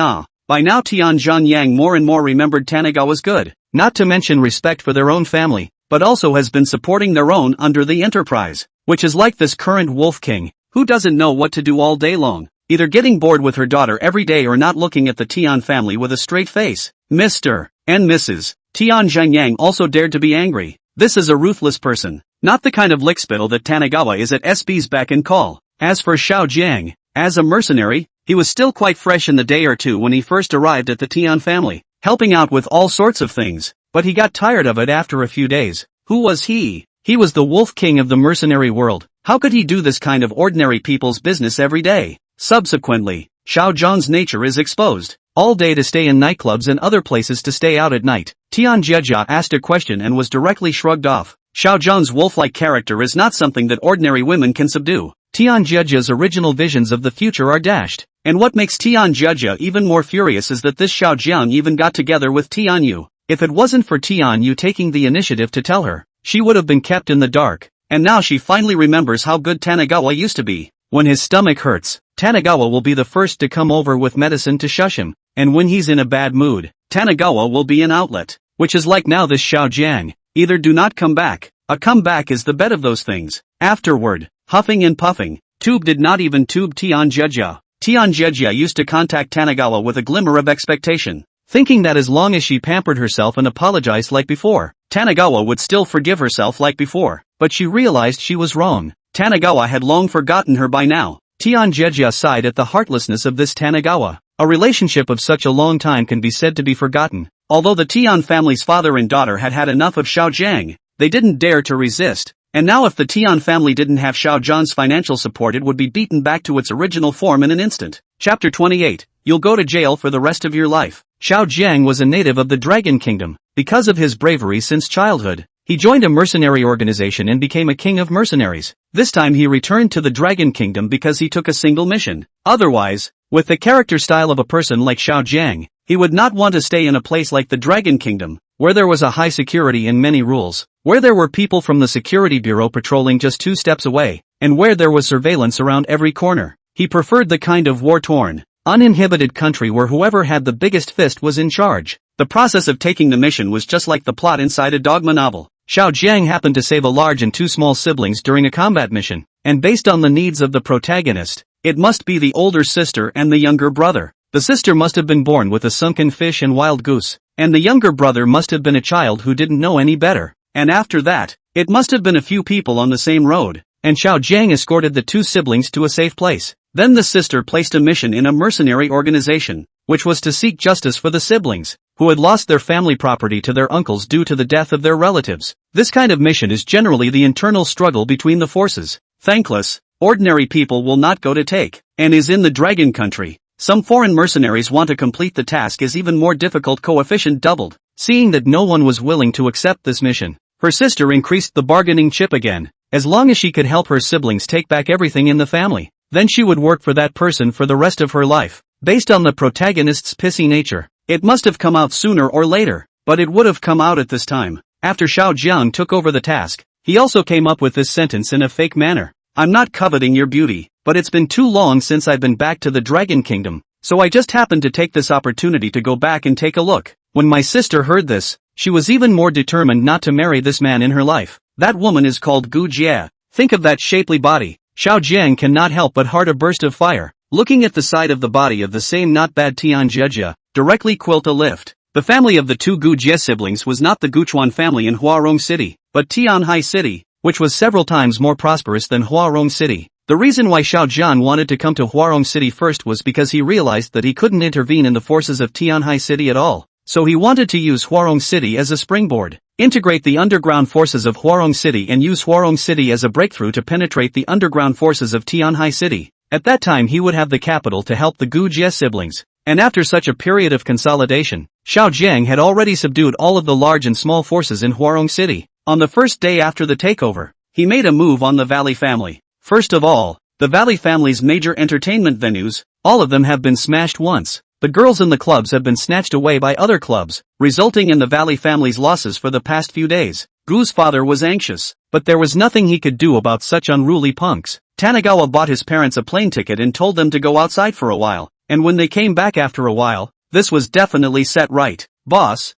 By now Tian Zhengyang more and more remembered Tanagawa's good, not to mention respect for their own family, but also has been supporting their own under the enterprise, which is like this current Wolf King, who doesn't know what to do all day long. Either getting bored with her daughter every day or not looking at the Tian family with a straight face. Mr. and Mrs. Tian Zhengyang also dared to be angry. This is a ruthless person, not the kind of lickspittle that Tanagawa is at SB's beck and call. As for Xiao Jiang, as a mercenary, he was still quite fresh in the day or two when he first arrived at the Tian family, helping out with all sorts of things, but he got tired of it after a few days. Who was he? He was the Wolf King of the mercenary world. How could he do this kind of ordinary people's business every day? Subsequently, Xiao Zhang's nature is exposed. All day to stay in nightclubs and other places to stay out at night. Tian Jia asked a question and was directly shrugged off. Xiao Zhang's wolf-like character is not something that ordinary women can subdue. Tian Jia's original visions of the future are dashed. And what makes Tian Jia even more furious is that this Xiao Jiang even got together with Tian Yu. If it wasn't for Tian Yu taking the initiative to tell her, she would have been kept in the dark. And now she finally remembers how good Tanagawa used to be. When his stomach hurts, Tanagawa will be the first to come over with medicine to shush him. And when he's in a bad mood, Tanagawa will be an outlet. Which is like now this Xiao Jiang. Either do not come back. A comeback is the bet of those things. Afterward, huffing and puffing, Tube did not even tube Tian Jia. Tian Jia used to contact Tanagawa with a glimmer of expectation, thinking that as long as she pampered herself and apologized like before, Tanagawa would still forgive herself like before. But she realized she was wrong. Tanagawa had long forgotten her by now. Tian Jia sighed at the heartlessness of this Tanagawa. A relationship of such a long time can be said to be forgotten. Although the Tian family's father and daughter had had enough of Xiao Jiang, they didn't dare to resist. And now if the Tian family didn't have Xiao Zhang's financial support it would be beaten back to its original form in an instant. Chapter 28. You'll go to jail for the rest of your life. Xiao Jiang was a native of the Dragon Kingdom. Because of his bravery since childhood, he joined a mercenary organization and became a king of mercenaries. This time he returned to the Dragon Kingdom because he took a single mission. Otherwise, with the character style of a person like Xiao Jiang, he would not want to stay in a place like the Dragon Kingdom, where there was a high security and many rules, where there were people from the security bureau patrolling just 2 steps away, and where there was surveillance around every corner. He preferred the kind of war-torn, uninhibited country where whoever had the biggest fist was in charge. The process of taking the mission was just like the plot inside a dogma novel. Xiao Jiang happened to save a large and 2 small siblings during a combat mission, and based on the needs of the protagonist, it must be the older sister and the younger brother. The sister must have been born with a sunken fish and wild goose, and the younger brother must have been a child who didn't know any better. And after that, it must have been a few people on the same road, and Xiao Jiang escorted the 2 siblings to a safe place. Then the sister placed a mission in a mercenary organization, which was to seek justice for the siblings, who had lost their family property to their uncles due to the death of their relatives. This kind of mission is generally the internal struggle between the forces. Thankless, ordinary people will not go to take, and is in the Dragon Country. Some foreign mercenaries want to complete the task is even more difficult, coefficient doubled. Seeing that no one was willing to accept this mission, her sister increased the bargaining chip again. As long as she could help her siblings take back everything in the family, then she would work for that person for the rest of her life. Based on the protagonist's pissy nature, it must have come out sooner or later, but it would have come out at this time. After Xiao Jiang took over the task, he also came up with this sentence in a fake manner. I'm not coveting your beauty, but it's been too long since I've been back to the Dragon Kingdom, so I just happened to take this opportunity to go back and take a look. When my sister heard this, she was even more determined not to marry this man in her life. That woman is called Gu Jie. Think of that shapely body. Xiao Jiang cannot help but heart a burst of fire. Looking at the side of the body of the same not bad Tian Jie, directly quilt a lift. The family of the two Gu Jie siblings was not the Guchuan family in Huarong City, but Tianhai City, which was several times more prosperous than Huarong City. The reason why Xiao Jian wanted to come to Huarong City first was because he realized that he couldn't intervene in the forces of Tianhai City at all. So he wanted to use Huarong City as a springboard, integrate the underground forces of Huarong City and use Huarong City as a breakthrough to penetrate the underground forces of Tianhai City. At that time he would have the capital to help the Gu Jie siblings. And after such a period of consolidation, Xiao Jiang had already subdued all of the large and small forces in Huarong City. On the first day after the takeover, he made a move on the Valley family. First of all, the Valley family's major entertainment venues, all of them have been smashed once. The girls in the clubs have been snatched away by other clubs, resulting in the Valley family's losses for the past few days. Gu's father was anxious, but there was nothing he could do about such unruly punks. Tanagawa bought his parents a plane ticket and told them to go outside for a while, and when they came back after a while, this was definitely set right. Boss,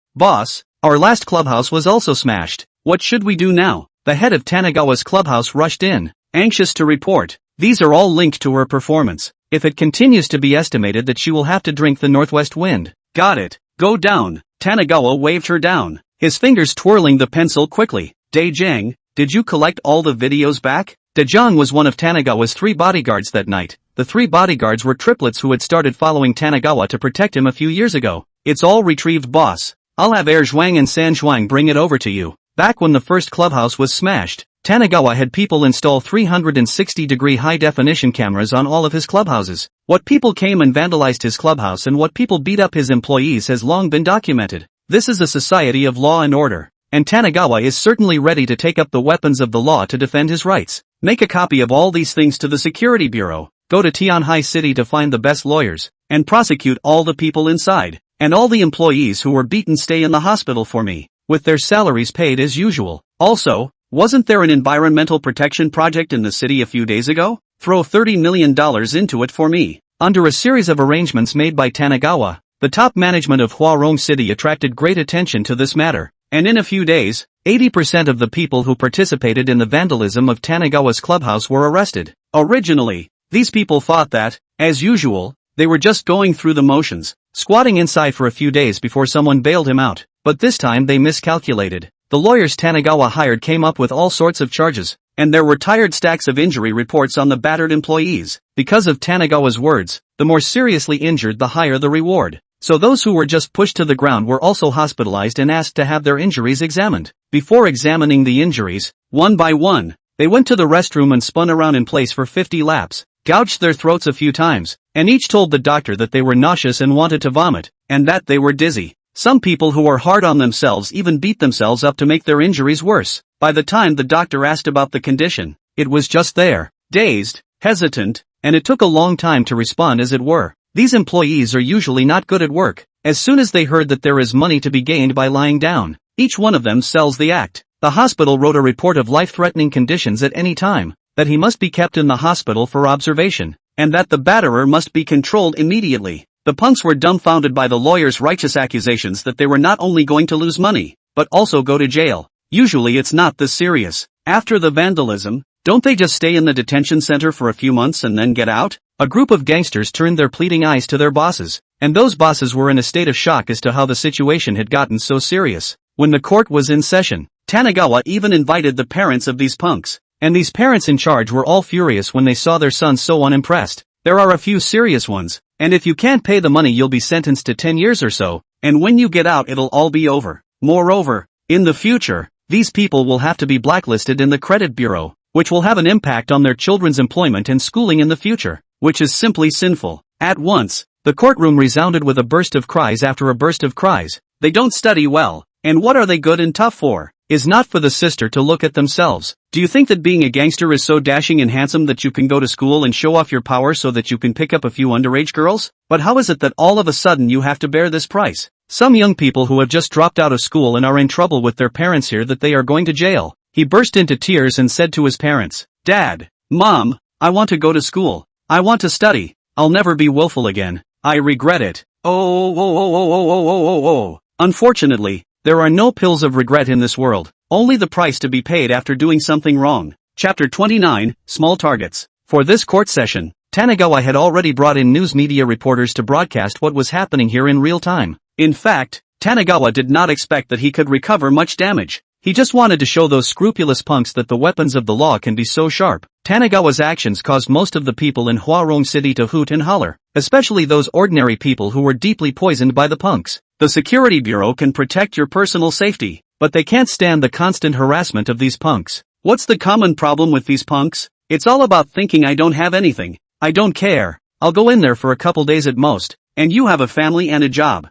our last clubhouse was also smashed. What should we do now? The head of Tanagawa's clubhouse rushed in, anxious to report. These are all linked to her performance. If it continues to be estimated that she will have to drink the northwest wind. Got it. Go down. Tanagawa waved her down, his fingers twirling the pencil quickly. Dejang, did you collect all the videos back? Dejang was one of Tanagawa's 3 bodyguards that night. The 3 bodyguards were triplets who had started following Tanagawa to protect him a few years ago. It's all retrieved, boss. I'll have Air Zhuang and San Zhuang bring it over to you. Back when the first clubhouse was smashed, Tanagawa had people install 360-degree high-definition cameras on all of his clubhouses. What people came and vandalized his clubhouse and what people beat up his employees has long been documented. This is a society of law and order, and Tanagawa is certainly ready to take up the weapons of the law to defend his rights. Make a copy of all these things to the Security Bureau, go to Tianhai City to find the best lawyers, and prosecute all the people inside, and all the employees who were beaten stay in the hospital for me, with their salaries paid as usual. Also, wasn't there an environmental protection project in the city a few days ago? Throw $30 million into it for me. Under a series of arrangements made by Tanagawa, the top management of Huarong City attracted great attention to this matter, and in a few days, 80% of the people who participated in the vandalism of Tanagawa's clubhouse were arrested. Originally, these people thought that, as usual, they were just going through the motions, squatting inside for a few days before someone bailed him out, but this time they miscalculated. The lawyers Tanagawa hired came up with all sorts of charges, and there were tired stacks of injury reports on the battered employees. Because of Tanagawa's words, the more seriously injured the higher the reward. So those who were just pushed to the ground were also hospitalized and asked to have their injuries examined. Before examining the injuries, one by one, they went to the restroom and spun around in place for 50 laps, gouged their throats a few times, and each told the doctor that they were nauseous and wanted to vomit, and that they were dizzy. Some people who are hard on themselves even beat themselves up to make their injuries worse. By the time the doctor asked about the condition, it was just there, dazed, hesitant, and it took a long time to respond, as it were. These employees are usually not good at work. As soon as they heard that there is money to be gained by lying down, each one of them sells the act. The hospital wrote a report of life-threatening conditions at any time, that he must be kept in the hospital for observation, and that the batterer must be controlled immediately. The punks were dumbfounded by the lawyer's righteous accusations that they were not only going to lose money, but also go to jail. Usually it's not this serious. After the vandalism, don't they just stay in the detention center for a few months and then get out? A group of gangsters turned their pleading eyes to their bosses, and those bosses were in a state of shock as to how the situation had gotten so serious. When the court was in session, Tanagawa even invited the parents of these punks, and these parents in charge were all furious when they saw their sons so unimpressed. There are a few serious ones, and if you can't pay the money you'll be sentenced to 10 years or so, and when you get out it'll all be over. Moreover, in the future, these people will have to be blacklisted in the credit bureau, which will have an impact on their children's employment and schooling in the future, which is simply sinful. At once, The courtroom resounded with a burst of cries after a burst of cries. They don't study well, and what are they good and tough for? Is not for the sister to look at themselves. Do you think that being a gangster is so dashing and handsome that you can go to school and show off your power so that you can pick up a few underage girls? But how is it that all of a sudden you have to bear this price? Some young people who have just dropped out of school and are in trouble with their parents hear that they are going to jail. He burst into tears and said to his parents, "Dad, Mom, I want to go to school. I want to study. I'll never be willful again. I regret it." Oh. Unfortunately, there are no pills of regret in this world, only the price to be paid after doing something wrong. Chapter 29, Small Targets. For this court session, Tanagawa had already brought in news media reporters to broadcast what was happening here in real time. In fact, Tanagawa did not expect that he could recover much damage. He just wanted to show those scrupulous punks that the weapons of the law can be so sharp. Tanagawa's actions caused most of the people in Hwarong City to hoot and holler, especially those ordinary people who were deeply poisoned by the punks. The Security Bureau can protect your personal safety, but they can't stand the constant harassment of these punks. What's the common problem with these punks? It's all about thinking I don't have anything. I don't care. I'll go in there for a couple days at most, and you have a family and a job.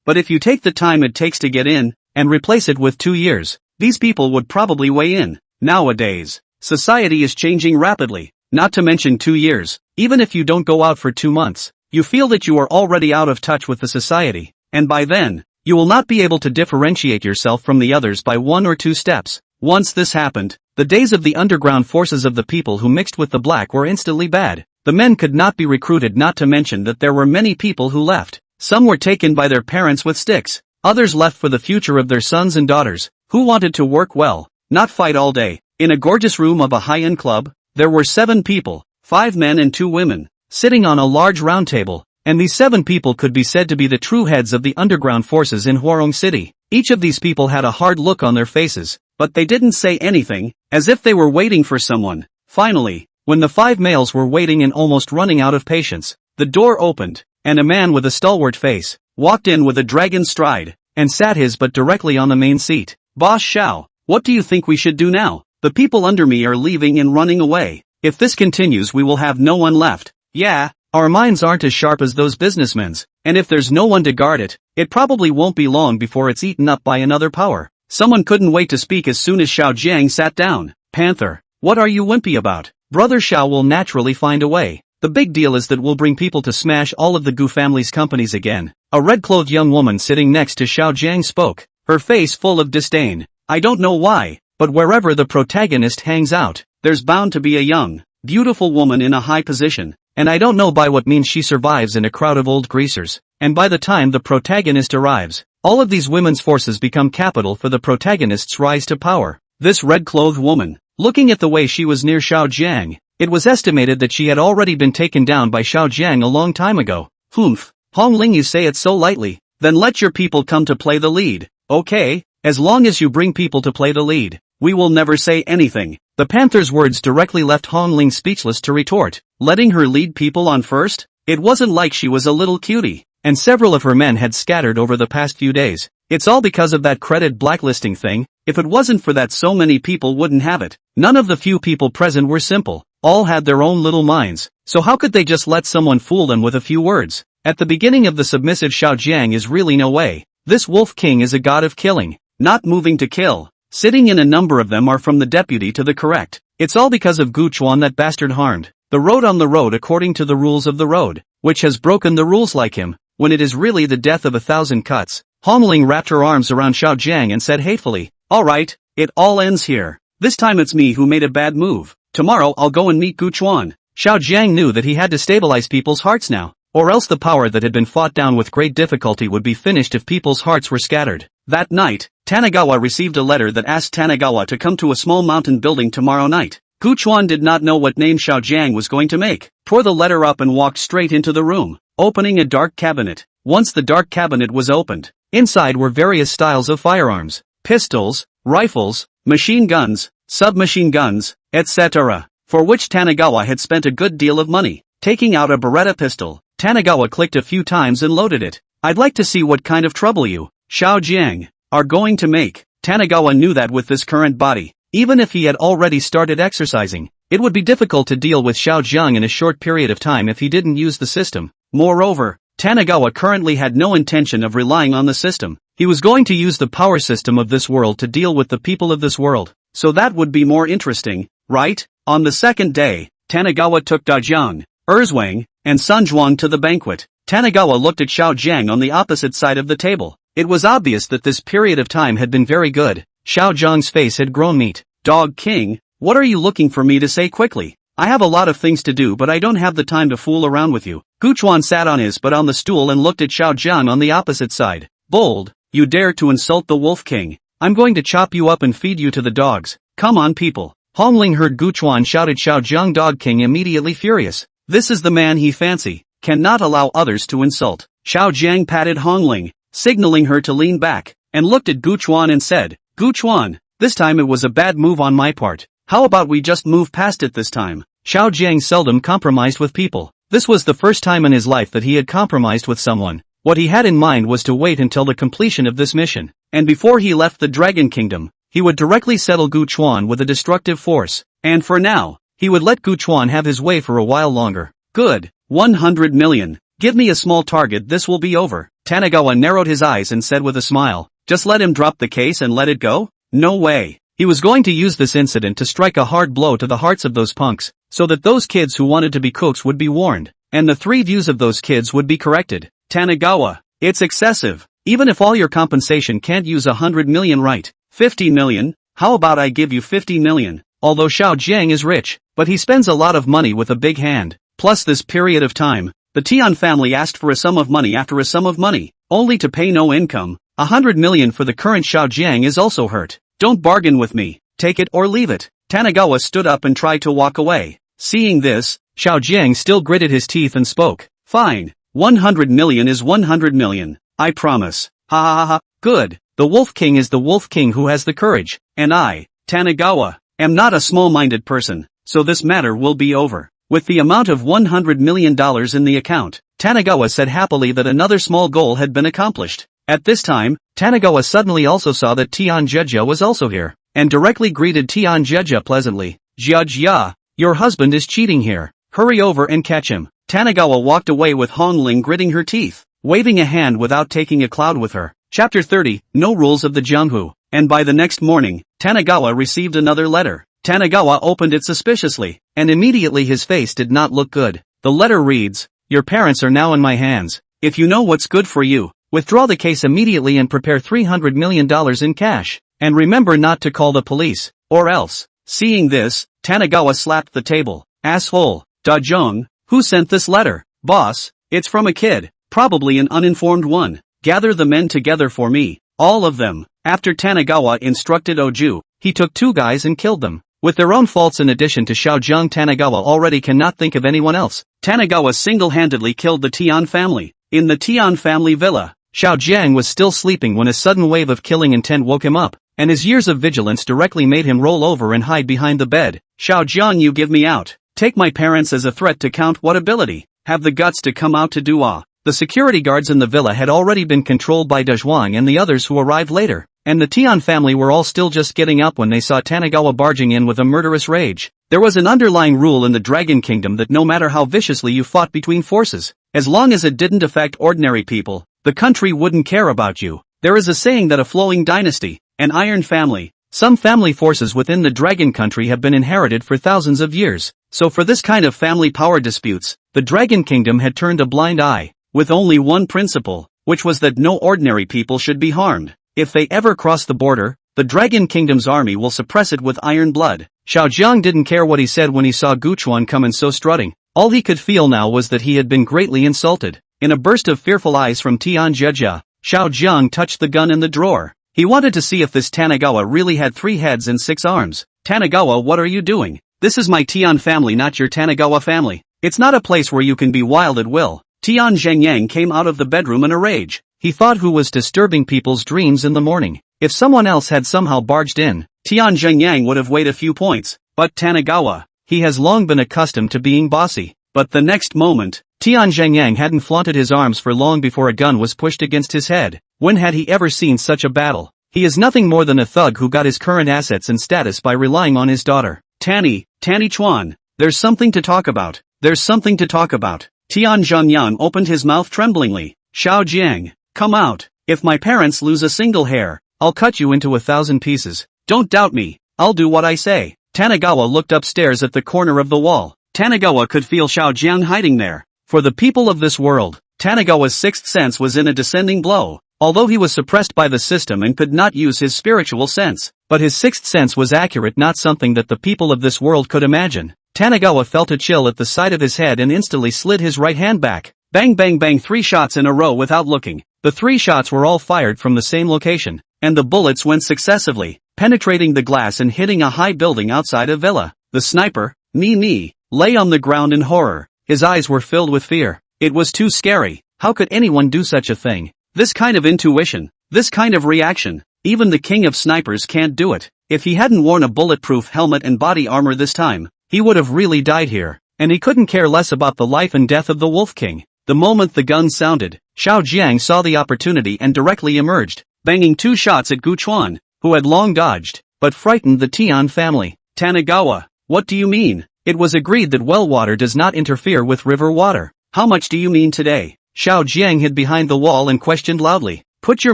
But if you take the time it takes to get in, and replace it with 2 years, these people would probably weigh in. Nowadays, society is changing rapidly, not to mention 2 years. Even if you don't go out for 2 months, you feel that you are already out of touch with the society, and by then, you will not be able to differentiate yourself from the others by 1 or 2 steps. Once this happened, the days of the underground forces of the people who mixed with the black were instantly bad. The men could not be recruited, not to mention that there were many people who left. Some were taken by their parents with sticks. Others left for the future of their sons and daughters, who wanted to work well, not fight all day. In a gorgeous room of a high-end club, there were 7 people, 5 men and 2 women, sitting on a large round table, and these 7 people could be said to be the true heads of the underground forces in Hwarong City. Each of these people had a hard look on their faces, but they didn't say anything, as if they were waiting for someone. Finally, when the 5 males were waiting and almost running out of patience, the door opened, and a man with a stalwart face walked in with a dragon stride, and sat his butt directly on the main seat. "Boss Shao, what do you think we should do now? The people under me are leaving and running away. If this continues we will have no one left. Yeah, our minds aren't as sharp as those businessmen's, and if there's no one to guard it, it probably won't be long before it's eaten up by another power." Someone couldn't wait to speak as soon as Xiao Jiang sat down. "Panther, what are you wimpy about? Brother Xiao will naturally find a way. The big deal is that we'll bring people to smash all of the Gu family's companies again." A red-clothed young woman sitting next to Xiao Jiang spoke, her face full of disdain. "I don't know why, but wherever the protagonist hangs out, there's bound to be a young, beautiful woman in a high position, and I don't know by what means she survives in a crowd of old greasers, and by the time the protagonist arrives, all of these women's forces become capital for the protagonist's rise to power." This red-clothed woman, looking at the way she was near Xiao Jiang, it was estimated that she had already been taken down by Xiao Jiang a long time ago. "Humph, Hong Ling, you say it so lightly. Then let your people come to play the lead. Okay, as long as you bring people to play the lead, we will never say anything." The panther's words directly left Hong Ling speechless to retort. Letting her lead people on first? It wasn't like she was a little cutie, and several of her men had scattered over the past few days. It's all because of that credit blacklisting thing. If it wasn't for that, so many people wouldn't have it. None of the few people present were simple. All had their own little minds, so how could they just let someone fool them with a few words? At the beginning of the submissive Xiao Jiang is really no way. This Wolf King is a god of killing, not moving to kill. Sitting in a number of them are from the deputy to the correct. It's all because of Gu Chuan, that bastard harmed the road on the road according to the rules of the road, which has broken the rules like him, when it is really the death of 1,000 cuts. Hong Ling wrapped her arms around Xiao Jiang and said hatefully, "Alright, it all ends here. This time it's me who made a bad move. Tomorrow I'll go and meet Gu Chuan." Xiao Jiang knew that he had to stabilize people's hearts now, or else the power that had been fought down with great difficulty would be finished if people's hearts were scattered. That night, Tanagawa received a letter that asked Tanagawa to come to a small mountain building tomorrow night. Gu Chuan did not know what name Xiao Jiang was going to make. Tore the letter up and walked straight into the room, opening a dark cabinet. Once the dark cabinet was opened, inside were various styles of firearms, pistols, rifles, machine guns, submachine guns, etc., for which Tanagawa had spent a good deal of money. Taking out a Beretta pistol, Tanagawa clicked a few times and loaded it. "I'd like to see what kind of trouble you, Xiao Jiang, are going to make." Tanagawa knew that with this current body, even if he had already started exercising, it would be difficult to deal with Xiao Jiang in a short period of time if he didn't use the system. Moreover, Tanagawa currently had no intention of relying on the system. He was going to use the power system of this world to deal with the people of this world. So that would be more interesting, right? On the second day, Tanagawa took Dajiang, Erzwang, and Sunjuang to the banquet. Tanagawa looked at Xiao Jiang on the opposite side of the table. It was obvious that this period of time had been very good. Xiao Jiang's face had grown meat. Dog King, what are you looking for me to say quickly? I have a lot of things to do, but I don't have the time to fool around with you. Guchuan sat on his butt on the stool and looked at Xiao Jiang on the opposite side. Bold, you dare to insult the Wolf King. I'm going to chop you up and feed you to the dogs. Come on people. Hongling heard Guchuan shout at Xiao Jiang. Dog King immediately furious. This is the man he fancy. Cannot allow others to insult. Xiao Jiang patted Hongling, signaling her to lean back, and looked at Guchuan and said, Guchuan, this time it was a bad move on my part. How about we just move past it this time? Xiao Jiang seldom compromised with people. This was the first time in his life that he had compromised with someone. What he had in mind was to wait until the completion of this mission, and before he left the Dragon Kingdom, he would directly settle Guchuan with a destructive force, and for now, he would let Guchuan have his way for a while longer. Good. 100 million. Give me a small target, this will be over. Tanagawa narrowed his eyes and said with a smile, just let him drop the case and let it go? No way. He was going to use this incident to strike a hard blow to the hearts of those punks, so that those kids who wanted to be cooks would be warned, and the 3 views of those kids would be corrected. Tanagawa, it's excessive. Even if all your compensation can't use 100 million, right? 50 million? How about I give you 50 million? Although Xiao Jiang is rich, but he spends a lot of money with a big hand. Plus this period of time, the Tian family asked for a sum of money after a sum of money, only to pay no income. 100 million for the current Xiao Jiang is also hurt. Don't bargain with me. Take it or leave it. Tanagawa stood up and tried to walk away. Seeing this, Xiao Jiang still gritted his teeth and spoke. Fine. 100 million is 100 million. I promise. Ha ha ha ha. Good. The Wolf King is the Wolf King who has the courage, and I, Tanagawa, am not a small-minded person, so this matter will be over. With the amount of $100 million in the account, Tanagawa said happily that another small goal had been accomplished. At this time, Tanagawa suddenly also saw that Tian Jejia was also here, and directly greeted Tian Jejia pleasantly. Jia, your husband is cheating here. Hurry over and catch him. Tanagawa walked away with Hongling gritting her teeth, waving a hand without taking a cloud with her. Chapter 30, No Rules of the Jianghu. And by the next morning, Tanagawa received another letter. Tanagawa opened it suspiciously, and immediately his face did not look good. The letter reads, Your parents are now in my hands. If you know what's good for you, withdraw the case immediately and prepare $300 million in cash. And remember not to call the police, or else. Seeing this, Tanagawa slapped the table. Asshole. Dajong, who sent this letter? Boss, it's from a kid, probably an uninformed one. Gather the men together for me, all of them. After Tanagawa instructed Oju, he took 2 guys and killed them. With their own faults in addition to Xiaojiang, Tanagawa already cannot think of anyone else. Tanagawa single-handedly killed the Tian family. In the Tian family villa, Xiaojiang was still sleeping when a sudden wave of killing intent woke him up, and his years of vigilance directly made him roll over and hide behind the bed. Xiaojiang, you give me out. Take my parents as a threat to count what ability? Have the guts to come out to Dua. The security guards in the villa had already been controlled by Dezhuang and the others who arrived later, and the Tian family were all still just getting up when they saw Tanagawa barging in with a murderous rage. There was an underlying rule in the Dragon Kingdom that no matter how viciously you fought between forces, as long as it didn't affect ordinary people, the country wouldn't care about you. There is a saying that a flowing dynasty, an iron family, some family forces within the Dragon Country have been inherited for thousands of years, so for this kind of family power disputes, the Dragon Kingdom had turned a blind eye, with only one principle, which was that no ordinary people should be harmed. If they ever cross the border, the Dragon Kingdom's army will suppress it with iron blood. Xiaojiang didn't care what he said when he saw Guchuan come in so strutting. All he could feel now was that he had been greatly insulted. In a burst of fearful eyes from Tian Jejia, Xiaojiang touched the gun in the drawer. He wanted to see if this Tanagawa really had 3 heads and 6 arms. Tanagawa, what are you doing? This is my Tian family, not your Tanagawa family. It's not a place where you can be wild at will. Tian Zhengyang came out of the bedroom in a rage. He thought who was disturbing people's dreams in the morning. If someone else had somehow barged in, Tian Zhengyang would have weighed a few points. But Tanagawa, he has long been accustomed to being bossy. But the next moment, Tian Zhengyang hadn't flaunted his arms for long before a gun was pushed against his head. When had he ever seen such a battle? He is nothing more than a thug who got his current assets and status by relying on his daughter. Tanny Chuan, there's something to talk about. There's something to talk about. Tian Zhongyan opened his mouth tremblingly. Xiao Jiang, come out. If my parents lose a single hair, I'll cut you into 1,000 pieces. Don't doubt me, I'll do what I say. Tanagawa looked upstairs at the corner of the wall. Tanagawa could feel Xiao Jiang hiding there. For the people of this world, Tanagawa's sixth sense was in a descending blow. Although he was suppressed by the system and could not use his spiritual sense, but his sixth sense was accurate, not something that the people of this world could imagine. Tanagawa felt a chill at the side of his head and instantly slid his right hand back. Bang bang bang, 3 shots in a row without looking. The 3 shots were all fired from the same location, and the bullets went successively, penetrating the glass and hitting a high building outside a villa. The sniper, Ni, lay on the ground in horror. His eyes were filled with fear. It was too scary. How could anyone do such a thing? This kind of intuition, this kind of reaction, even the king of snipers can't do it. If he hadn't worn a bulletproof helmet and body armor this time, he would have really died here, and he couldn't care less about the life and death of the Wolf King. The moment the gun sounded, Xiao Jiang saw the opportunity and directly emerged, banging 2 shots at Gu Chuan, who had long dodged, but frightened the Tian family. Tanagawa, what do you mean? It was agreed that well water does not interfere with river water. How much do you mean today? Xiao Jiang hid behind the wall and questioned loudly. Put your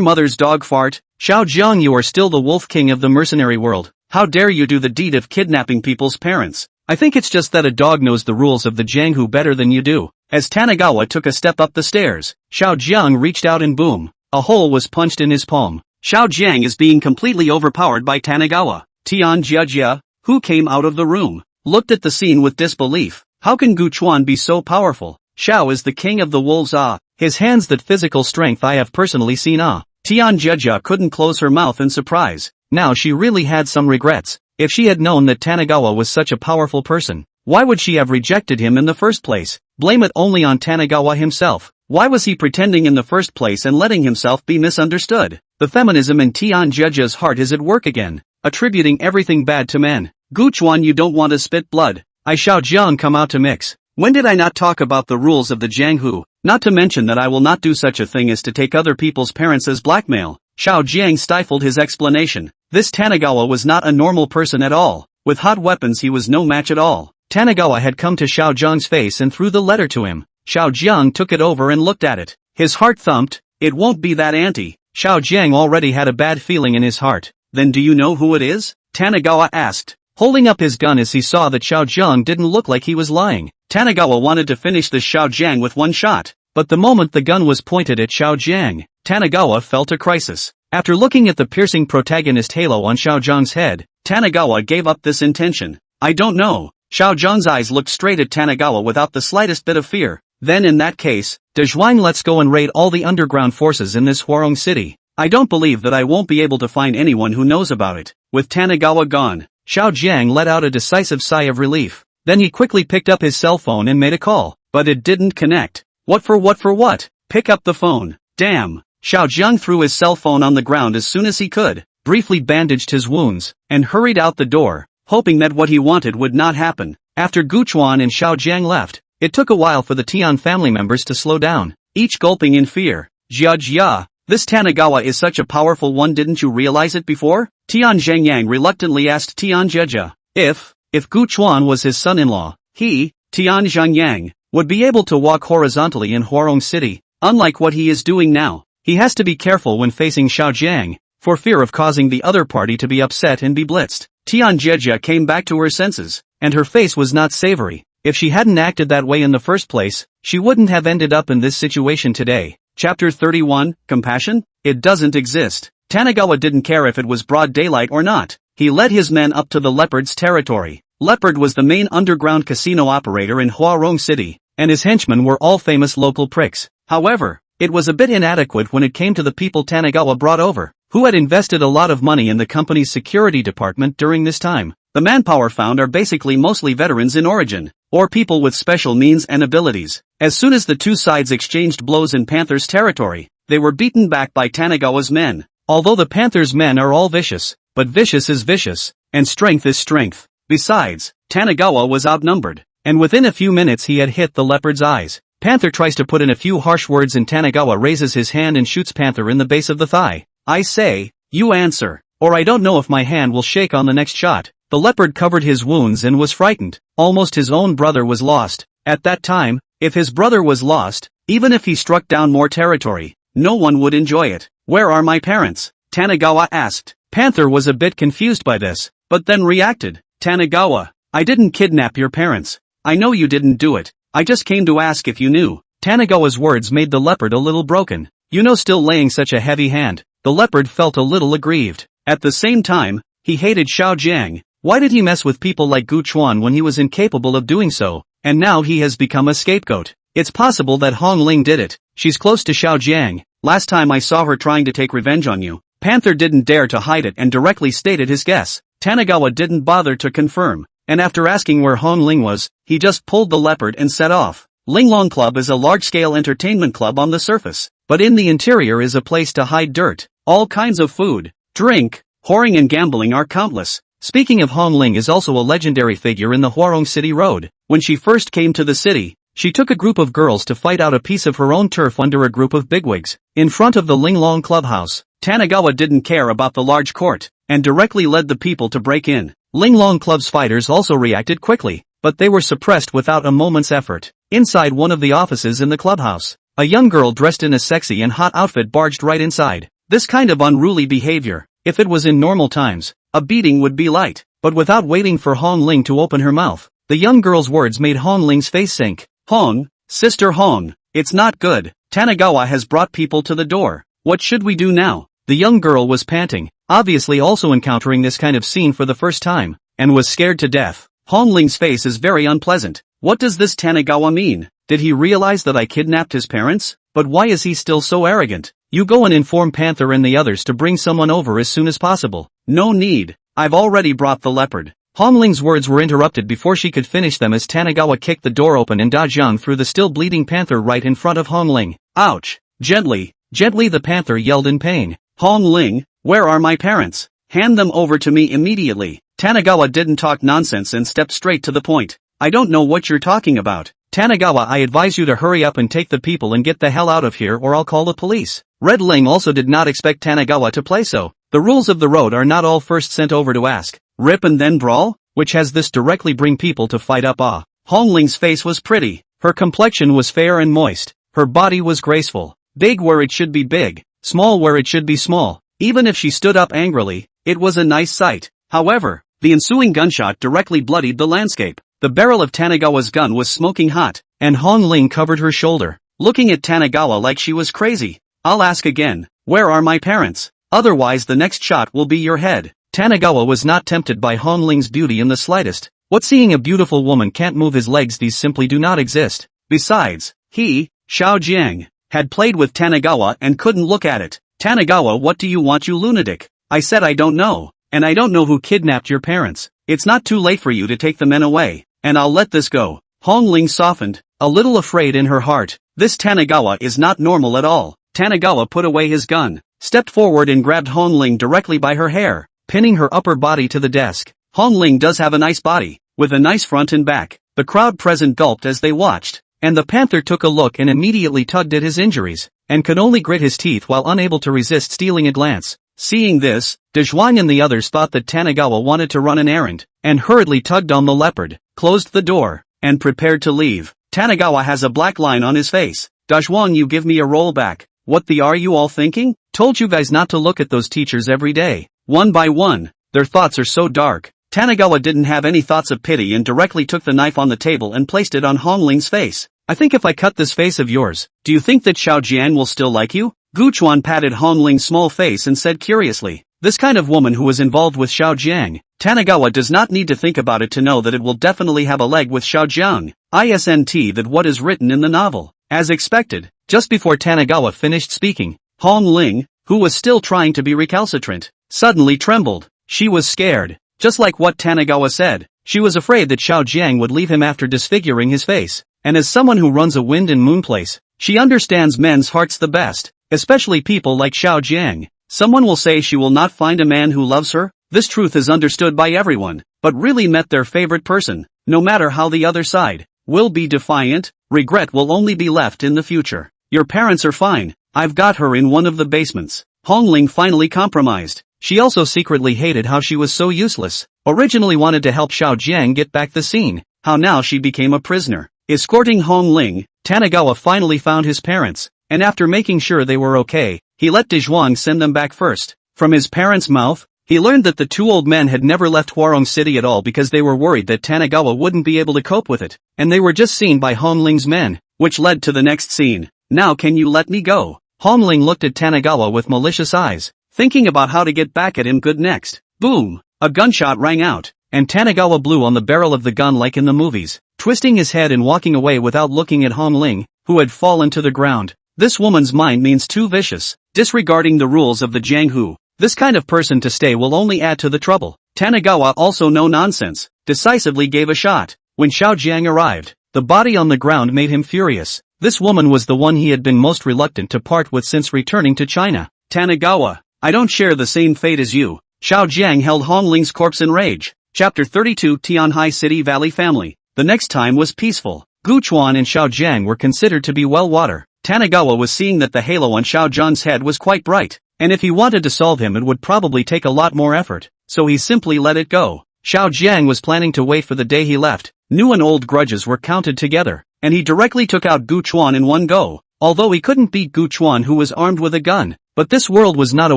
mother's dog fart. Xiao Jiang, you are still the Wolf King of the mercenary world. How dare you do the deed of kidnapping people's parents? I think it's just that a dog knows the rules of the Jianghu better than you do. As Tanagawa took a step up the stairs, Xiao Jiang reached out and boom, a hole was punched in his palm. Xiao Jiang is being completely overpowered by Tanagawa. Tian Jiajia, who came out of the room, looked at the scene with disbelief. How can Gu Chuan be so powerful? Xiao is the king of the wolves. His hands, that physical strength I have personally seen. Tian Jiajia couldn't close her mouth in surprise. Now she really had some regrets. If she had known that Tanagawa was such a powerful person, why would she have rejected him in the first place? Blame it only on Tanagawa himself. Why was he pretending in the first place and letting himself be misunderstood? The feminism in Tian Jiajia's heart is at work again, attributing everything bad to men. Gu Chuan, you don't want to spit blood. I Xiao Jiang come out to mix. When did I not talk about the rules of the Jianghu? Not to mention that I will not do such a thing as to take other people's parents as blackmail. Xiao Jiang stifled his explanation. This Tanagawa was not a normal person at all. With hot weapons he was no match at all. Tanagawa had come to Xiao Jiang's face and threw the letter to him. Xiao Jiang took it over and looked at it. His heart thumped. It won't be that auntie. Xiao Jiang already had a bad feeling in his heart. Then do you know who it is? Tanagawa asked, holding up his gun as he saw that Xiao Jiang didn't look like he was lying. Tanagawa wanted to finish this Xiao Jiang with one shot, but the moment the gun was pointed at Xiao Jiang, Tanagawa felt a crisis. After looking at the piercing protagonist halo on Xiao Jiang's head, Tanagawa gave up this intention. I don't know. Xiao Jiang's eyes looked straight at Tanagawa without the slightest bit of fear. Then in that case, Dezhuang, let's go and raid all the underground forces in this Huarong city. I don't believe that I won't be able to find anyone who knows about it. With Tanagawa gone, Xiao Jiang let out a decisive sigh of relief. Then he quickly picked up his cell phone and made a call, but it didn't connect. What for what? Pick up the phone. Damn. Xiao Jiang threw his cell phone on the ground as soon as he could, briefly bandaged his wounds, and hurried out the door, hoping that what he wanted would not happen. After Gu Chuan and Xiao Jiang left, it took a while for the Tian family members to slow down, each gulping in fear. Jia, this Tanagawa is such a powerful one, didn't you realize it before? Tian Zhengyang reluctantly asked Tian Jia. If Gu Chuan was his son-in-law, he, Tian Zhengyang, would be able to walk horizontally in Huarong City, unlike what he is doing now. He has to be careful when facing Xiao Jiang, for fear of causing the other party to be upset and be blitzed. Tian Jia came back to her senses, and her face was not savory. If she hadn't acted that way in the first place, she wouldn't have ended up in this situation today. Chapter 31, Compassion? It doesn't exist. Tanagawa didn't care if it was broad daylight or not. He led his men up to the Leopard's territory. Leopard was the main underground casino operator in Huarong City, and his henchmen were all famous local pricks. However, it was a bit inadequate when it came to the people Tanagawa brought over, who had invested a lot of money in the company's security department during this time. The manpower found are basically mostly veterans in origin, or people with special means and abilities. As soon as the two sides exchanged blows in Panther's territory, they were beaten back by Tanagawa's men. Although the Panther's men are all vicious, but vicious is vicious, and strength is strength. Besides, Tanagawa was outnumbered, and within a few minutes he had hit the Leopard's eyes. Panther tries to put in a few harsh words and Tanagawa raises his hand and shoots Panther in the base of the thigh. I say, you answer, or I don't know if my hand will shake on the next shot. The Leopard covered his wounds and was frightened. Almost his own brother was lost. At that time, If his brother was lost, even if he struck down more territory, no one would enjoy it. Where are my parents? Tanigawa asked. Panther was a bit confused by this, but then reacted. Tanigawa, I didn't kidnap your parents. I know you didn't do it. I just came to ask if you knew. Tanigawa's words made the leopard a little broken. Still laying such a heavy hand. The leopard felt a little aggrieved. At the same time, he hated Xiao Jiang. Why did he mess with people like Gu Chuan when he was incapable of doing so? And now he has become a scapegoat. It's possible that Hong Ling did it. She's close to Xiao Jiang. Last time I saw her trying to take revenge on you. Panther didn't dare to hide it and directly stated his guess. Tanigawa didn't bother to confirm, and after asking where Hong Ling was, he just pulled the leopard and set off. Linglong Club is a large-scale entertainment club on the surface, but in the interior is a place to hide dirt. All kinds of food, drink, whoring and gambling are countless. Speaking of, Hong Ling is also a legendary figure in the Huarong City Road. When she first came to the city, she took a group of girls to fight out a piece of her own turf under a group of bigwigs. In front of the Linglong clubhouse, Tanigawa didn't care about the large court, and directly led the people to break in. Linglong Club's fighters also reacted quickly, but they were suppressed without a moment's effort. Inside one of the offices in the clubhouse, a young girl dressed in a sexy and hot outfit barged right inside. This kind of unruly behavior, if it was in normal times, a beating would be light. But without waiting for Hong Ling to open her mouth, the young girl's words made Hong Ling's face sink. Hong, Sister Hong, it's not good. Tanigawa has brought people to the door. What should we do now? The young girl was panting, obviously also encountering this kind of scene for the first time, and was scared to death. Hong Ling's face is very unpleasant. What does this Tanigawa mean? Did he realize that I kidnapped his parents? But why is he still so arrogant? You go and inform Panther and the others to bring someone over as soon as possible. No need. I've already brought the leopard. Hong Ling's words were interrupted before she could finish them as Tanigawa kicked the door open and Da Jiang threw the still bleeding panther right in front of Hong Ling. Ouch! Gently, the panther yelled in pain. Hong Ling, where are my parents? Hand them over to me immediately. Tanigawa didn't talk nonsense and stepped straight to the point. I don't know what you're talking about. Tanigawa, I advise you to hurry up and take the people and get the hell out of here or I'll call the police. Red Ling also did not expect Tanigawa to play so. The rules of the road are not all first sent over to ask, rip and then brawl, which has this directly bring people to fight up. Hong Ling's face was pretty. Her complexion was fair and moist. Her body was graceful. Big where it should be big, small where it should be small. Even if she stood up angrily, it was a nice sight. However, the ensuing gunshot directly bloodied the landscape. The barrel of Tanigawa's gun was smoking hot, and Hong Ling covered her shoulder, looking at Tanigawa like she was crazy. I'll ask again, where are my parents? Otherwise the next shot will be your head. Tanigawa was not tempted by Hong Ling's beauty in the slightest. What, seeing a beautiful woman can't move his legs? These simply do not exist. Besides, he, Xiao Jiang, had played with Tanigawa and couldn't look at it. Tanigawa, what do you want, you lunatic? I said I don't know, and I don't know who kidnapped your parents. It's not too late for you to take the men away, and I'll let this go. Hong Ling softened, a little afraid in her heart. This Tanigawa is not normal at all. Tanigawa put away his gun, stepped forward and grabbed Hong Ling directly by her hair, pinning her upper body to the desk. Hong Ling does have a nice body, with a nice front and back. The crowd present gulped as they watched, and the panther took a look and immediately tugged at his injuries, and could only grit his teeth while unable to resist stealing a glance. Seeing this, De Zhuang and the others thought that Tanigawa wanted to run an errand, and hurriedly tugged on the leopard, closed the door, and prepared to leave. Tanigawa has a black line on his face. Da Zhuang, you give me a roll back. What the are you all thinking? Told you guys not to look at those teachers every day. One by one, their thoughts are so dark. Tanigawa didn't have any thoughts of pity and directly took the knife on the table and placed it on Hong Ling's face. I think if I cut this face of yours, do you think that Xiao Jian will still like you? Gu Chuan patted Hong Ling's small face and said curiously, this kind of woman who was involved with Xiao Jiang, Tanigawa does not need to think about it to know that it will definitely have a leg with Xiao Jiang. Isn't that what is written in the novel? As expected, just before Tanigawa finished speaking, Hong Ling, who was still trying to be recalcitrant, suddenly trembled. She was scared, just like what Tanigawa said. She was afraid that Xiao Jiang would leave him after disfiguring his face, and as someone who runs a wind and moon place, she understands men's hearts the best, especially people like Xiao Jiang. Someone will say she will not find a man who loves her. This truth is understood by everyone, but really met their favorite person, no matter how the other side will be defiant. Regret will only be left in the future. Your parents are fine. I've got her in one of the basements. Hong Ling finally compromised. She also secretly hated how she was so useless. Originally wanted to help Xiao Jiang get back the scene. How now she became a prisoner. Escorting Hong Ling, Tanagawa finally found his parents, and after making sure they were okay, he let Dezhuang send them back first. From his parents' mouth, he learned that the two old men had never left Huarong City at all because they were worried that Tanagawa wouldn't be able to cope with it, and they were just seen by Hongling's men, which led to the next scene. Now can you let me go? Hongling looked at Tanagawa with malicious eyes, thinking about how to get back at him good next. Boom! A gunshot rang out, and Tanagawa blew on the barrel of the gun like in the movies, twisting his head and walking away without looking at Hongling, who had fallen to the ground. This woman's mind means too vicious, disregarding the rules of the Jianghu. This kind of person to stay will only add to the trouble. Tanagawa, also no nonsense, decisively gave a shot. When Xiao Jiang arrived, the body on the ground made him furious. This woman was the one he had been most reluctant to part with since returning to China. Tanagawa, I don't share the same fate as you. Xiao Jiang held Hongling's corpse in rage. Chapter 32 Tianhai City Valley Family. The next time was peaceful. Gu Chuan and Xiao Jiang were considered to be well water. Tanagawa was seeing that the halo on Xiao Jiang's head was quite bright, and if he wanted to solve him it would probably take a lot more effort, so he simply let it go. Xiao Jiang was planning to wait for the day he left. New and old grudges were counted together, and he directly took out Gu Chuan in one go, although he couldn't beat Gu Chuan who was armed with a gun. But this world was not a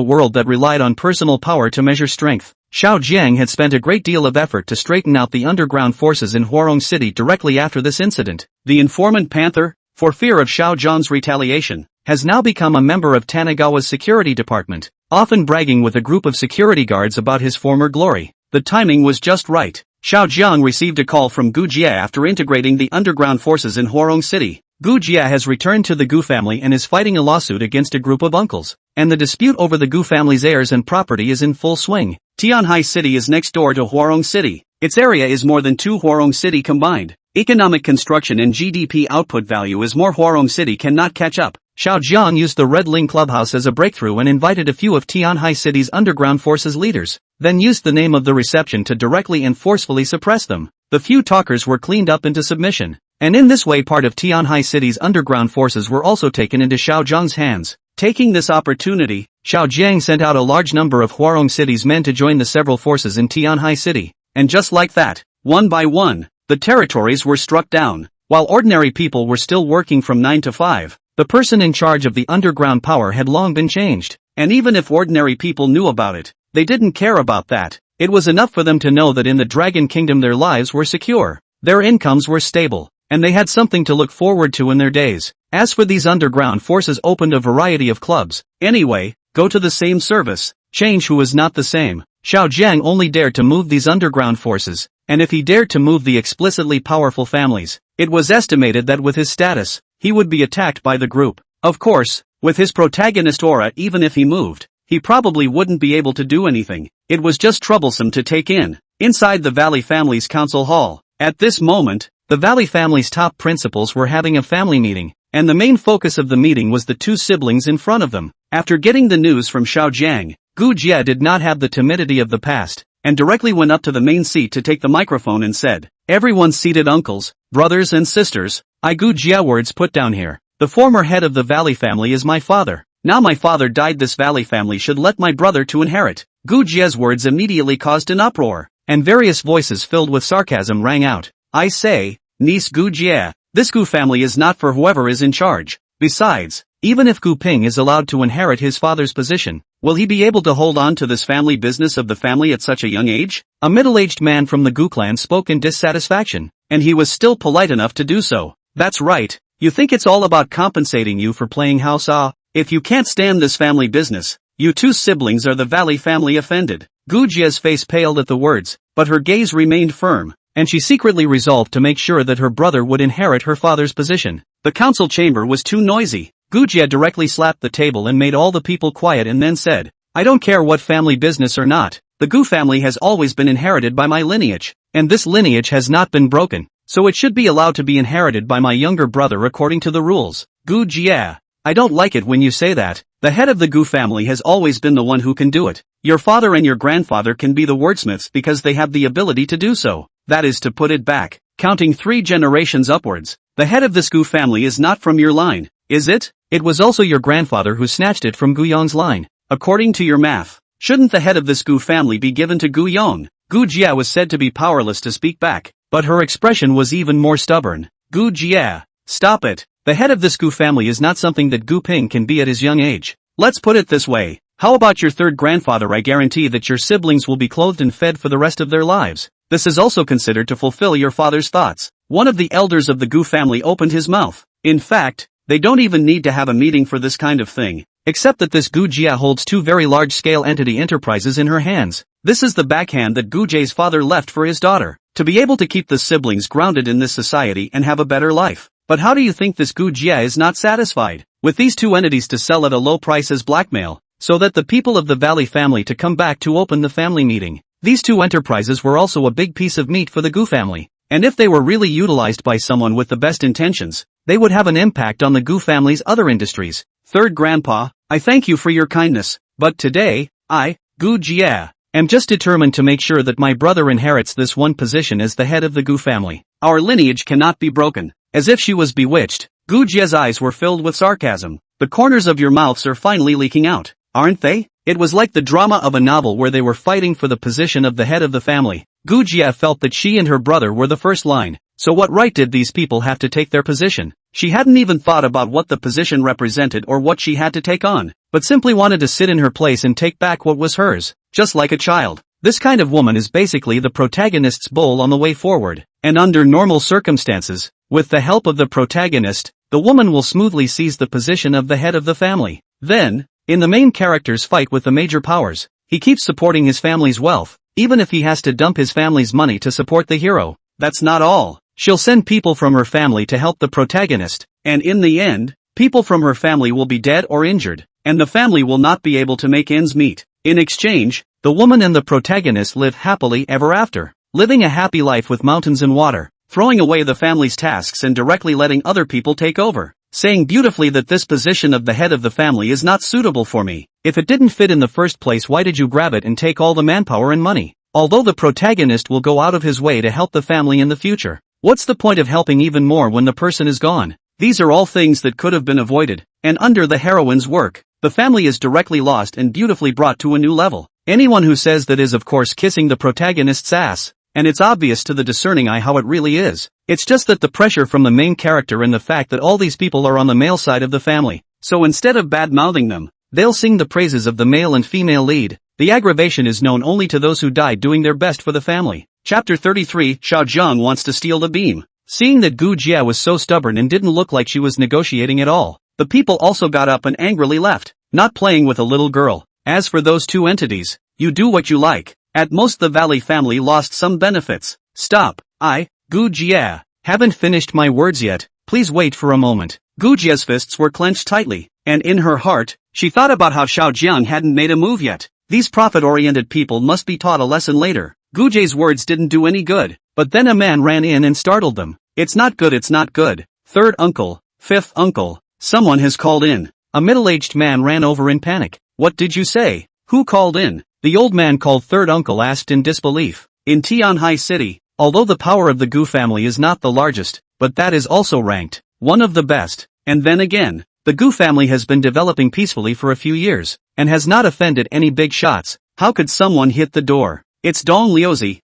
world that relied on personal power to measure strength. Xiao Jiang had spent a great deal of effort to straighten out the underground forces in Huarong City directly after this incident. The informant Panther, for fear of Xiao Zhang's retaliation, has now become a member of Tanagawa's security department, often bragging with a group of security guards about his former glory. The timing was just right. Xiao Jiang received a call from Gu Jie after integrating the underground forces in Huarong City. Gu Jie has returned to the Gu family and is fighting a lawsuit against a group of uncles, and the dispute over the Gu family's heirs and property is in full swing. Tianhai City is next door to Huarong City. Its area is more than 2 Huarong City combined. Economic construction and GDP output value is more. Huarong City cannot catch up. Xiao Jiang used the Red Ling Clubhouse as a breakthrough and invited a few of Tianhai City's underground forces leaders, then used the name of the reception to directly and forcefully suppress them. The few talkers were cleaned up into submission, and in this way part of Tianhai City's underground forces were also taken into Xiao Zhang's hands. Taking this opportunity, Xiao Jiang sent out a large number of Huarong City's men to join the several forces in Tianhai City, and just like that, one by one, the territories were struck down. While ordinary people were still working from 9 to 5, the person in charge of the underground power had long been changed, and even if ordinary people knew about it, they didn't care about that. It was enough for them to know that in the Dragon Kingdom their lives were secure, their incomes were stable, and they had something to look forward to in their days. As for these underground forces opened a variety of clubs. Anyway, go to the same service, change who is not the same. Xiao Jiang only dared to move these underground forces, and if he dared to move the explicitly powerful families, it was estimated that with his status, he would be attacked by the group. Of course, with his protagonist aura, even if he moved, he probably wouldn't be able to do anything. It was just troublesome to take in. Inside the Valley family's council hall, at this moment, the Valley family's top principals were having a family meeting, and the main focus of the meeting was the two siblings in front of them. After getting the news from Xiao Jiang, Gu Jie did not have the timidity of the past, and directly went up to the main seat to take the microphone and said, "Everyone seated, uncles, brothers and sisters, I Gu Jie words put down here. The former head of the Valley family is my father. Now my father died, this Valley family should let my brother to inherit." Gu Jie's words immediately caused an uproar, and various voices filled with sarcasm rang out. "I say, niece Gu Jie, this Gu family is not for whoever is in charge. Besides, even if Gu Ping is allowed to inherit his father's position, will he be able to hold on to this family business of the family at such a young age?" A middle-aged man from the Gu clan spoke in dissatisfaction, and he was still polite enough to do so. "That's right, you think it's all about compensating you for playing house? If you can't stand this family business, you two siblings are the Valley family offended." Gu Jie's face paled at the words, but her gaze remained firm, and she secretly resolved to make sure that her brother would inherit her father's position. The council chamber was too noisy. Gu Jie directly slapped the table and made all the people quiet and then said, "I don't care what family business or not, the Gu family has always been inherited by my lineage, and this lineage has not been broken, so it should be allowed to be inherited by my younger brother according to the rules." Gu Jie, I don't like it when you say that. The head of the Gu family has always been the one who can do it. Your father and your grandfather can be the wordsmiths because they have the ability to do so. That is to put it back, counting 3 generations upwards. The head of this Gu family is not from your line, is it? It was also your grandfather who snatched it from Gu Yong's line. According to your math, shouldn't the head of this Gu family be given to Gu Yong? Gu Jie was said to be powerless to speak back, but her expression was even more stubborn. Gu Jie, stop it. The head of this Gu family is not something that Gu Ping can be at his young age. Let's put it this way. How about your third grandfather? I guarantee that your siblings will be clothed and fed for the rest of their lives. This is also considered to fulfill your father's thoughts. One of the elders of the Gu family opened his mouth. In fact, they don't even need to have a meeting for this kind of thing. Except that this Gu Jia holds two very large-scale entity enterprises in her hands. This is the backhand that Gu Jie's father left for his daughter, to be able to keep the siblings grounded in this society and have a better life. But how do you think this Gu Jia is not satisfied with these two entities to sell at a low price as blackmail, so that the people of the Valley family to come back to open the family meeting? These two enterprises were also a big piece of meat for the Gu family, and if they were really utilized by someone with the best intentions, they would have an impact on the Gu family's other industries. Third grandpa, I thank you for your kindness, but today, I, Gu Jia, am just determined to make sure that my brother inherits this one position as the head of the Gu family. Our lineage cannot be broken. As if she was bewitched, Gu Jia's eyes were filled with sarcasm. The corners of your mouths are finally leaking out, aren't they? It was like the drama of a novel where they were fighting for the position of the head of the family. Gu Jia felt that she and her brother were the first line. So what right did these people have to take their position? She hadn't even thought about what the position represented or what she had to take on, but simply wanted to sit in her place and take back what was hers, just like a child. This kind of woman is basically the protagonist's bull on the way forward, and under normal circumstances, with the help of the protagonist, the woman will smoothly seize the position of the head of the family. Then, in the main character's fight with the major powers, he keeps supporting his family's wealth, even if he has to dump his family's money to support the hero. That's not all. She'll send people from her family to help the protagonist, and in the end, people from her family will be dead or injured, and the family will not be able to make ends meet. In exchange, the woman and the protagonist live happily ever after, living a happy life with mountains and water, throwing away the family's tasks and directly letting other people take over, saying beautifully that this position of the head of the family is not suitable for me. If it didn't fit in the first place, why did you grab it and take all the manpower and money? Although the protagonist will go out of his way to help the family in the future, what's the point of helping even more when the person is gone? These are all things that could have been avoided, and under the heroine's work, the family is directly lost and beautifully brought to a new level. Anyone who says that is of course kissing the protagonist's ass, and it's obvious to the discerning eye how it really is. It's just that the pressure from the main character and the fact that all these people are on the male side of the family, so instead of bad-mouthing them, they'll sing the praises of the male and female lead. The aggravation is known only to those who died doing their best for the family. Chapter 33, Xiao Zhang wants to steal the beam. Seeing that Gu Jia was so stubborn and didn't look like she was negotiating at all, the people also got up and angrily left, not playing with a little girl. As for those two entities, you do what you like. At most the Valley family lost some benefits. Stop, I, Gu Jia, haven't finished my words yet, please wait for a moment. Gu Jia's fists were clenched tightly, and in her heart, she thought about how Xiao Jiang hadn't made a move yet. These profit-oriented people must be taught a lesson later. Gu Jia's words didn't do any good, but then a man ran in and startled them. It's not good, it's not good. Third uncle, fifth uncle, someone has called in. A middle-aged man ran over in panic. What did you say? Who called in? The old man called third uncle asked in disbelief. In Tianhai City, although the power of the Gu family is not the largest, but that is also ranked one of the best. And then again, the Gu family has been developing peacefully for a few years, and has not offended any big shots. How could someone hit the door? It's Dong Liuzi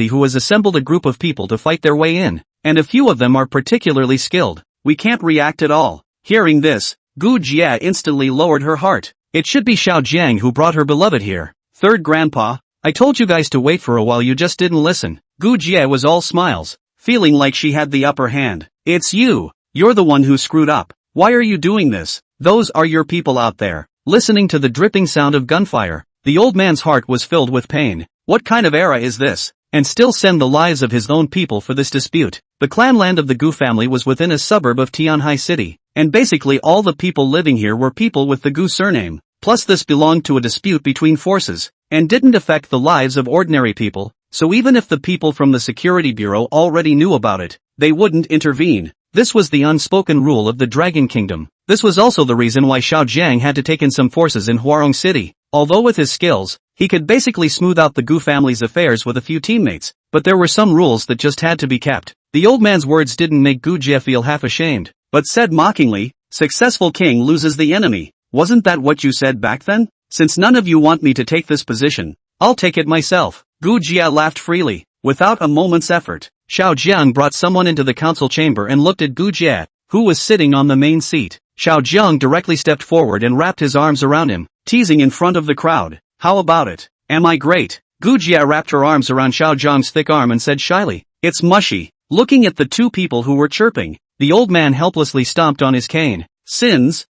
who has assembled a group of people to fight their way in, and a few of them are particularly skilled. We can't react at all. Hearing this, Gu Jia instantly lowered her heart. It should be Xiao Jiang who brought her beloved here. Third grandpa, I told you guys to wait for a while, you just didn't listen. Gu Jia was all smiles, feeling like she had the upper hand. It's you. You're the one who screwed up. Why are you doing this? Those are your people out there. Listening to the dripping sound of gunfire, the old man's heart was filled with pain. What kind of era is this? And still send the lives of his own people for this dispute. The clan land of the Gu family was within a suburb of Tianhai City, and basically all the people living here were people with the Gu surname. Plus this belonged to a dispute between forces, and didn't affect the lives of ordinary people, so even if the people from the security bureau already knew about it, they wouldn't intervene. This was the unspoken rule of the Dragon Kingdom. This was also the reason why Xiao Jiang had to take in some forces in Huarong City. Although with his skills, he could basically smooth out the Gu family's affairs with a few teammates, but there were some rules that just had to be kept. The old man's words didn't make Gu Jia feel half ashamed, but said mockingly, "Successful king loses the enemy. Wasn't that what you said back then? Since none of you want me to take this position, I'll take it myself." Gu Jia laughed freely, without a moment's effort. Xiao Jiang brought someone into the council chamber and looked at Gu Jia, who was sitting on the main seat. Xiao Jiang directly stepped forward and wrapped his arms around him, teasing in front of the crowd. How about it? Am I great? Gu Jie wrapped her arms around Xiao Jiang's thick arm and said shyly, "It's mushy." Looking at the two people who were chirping, the old man helplessly stomped on his cane. Sins,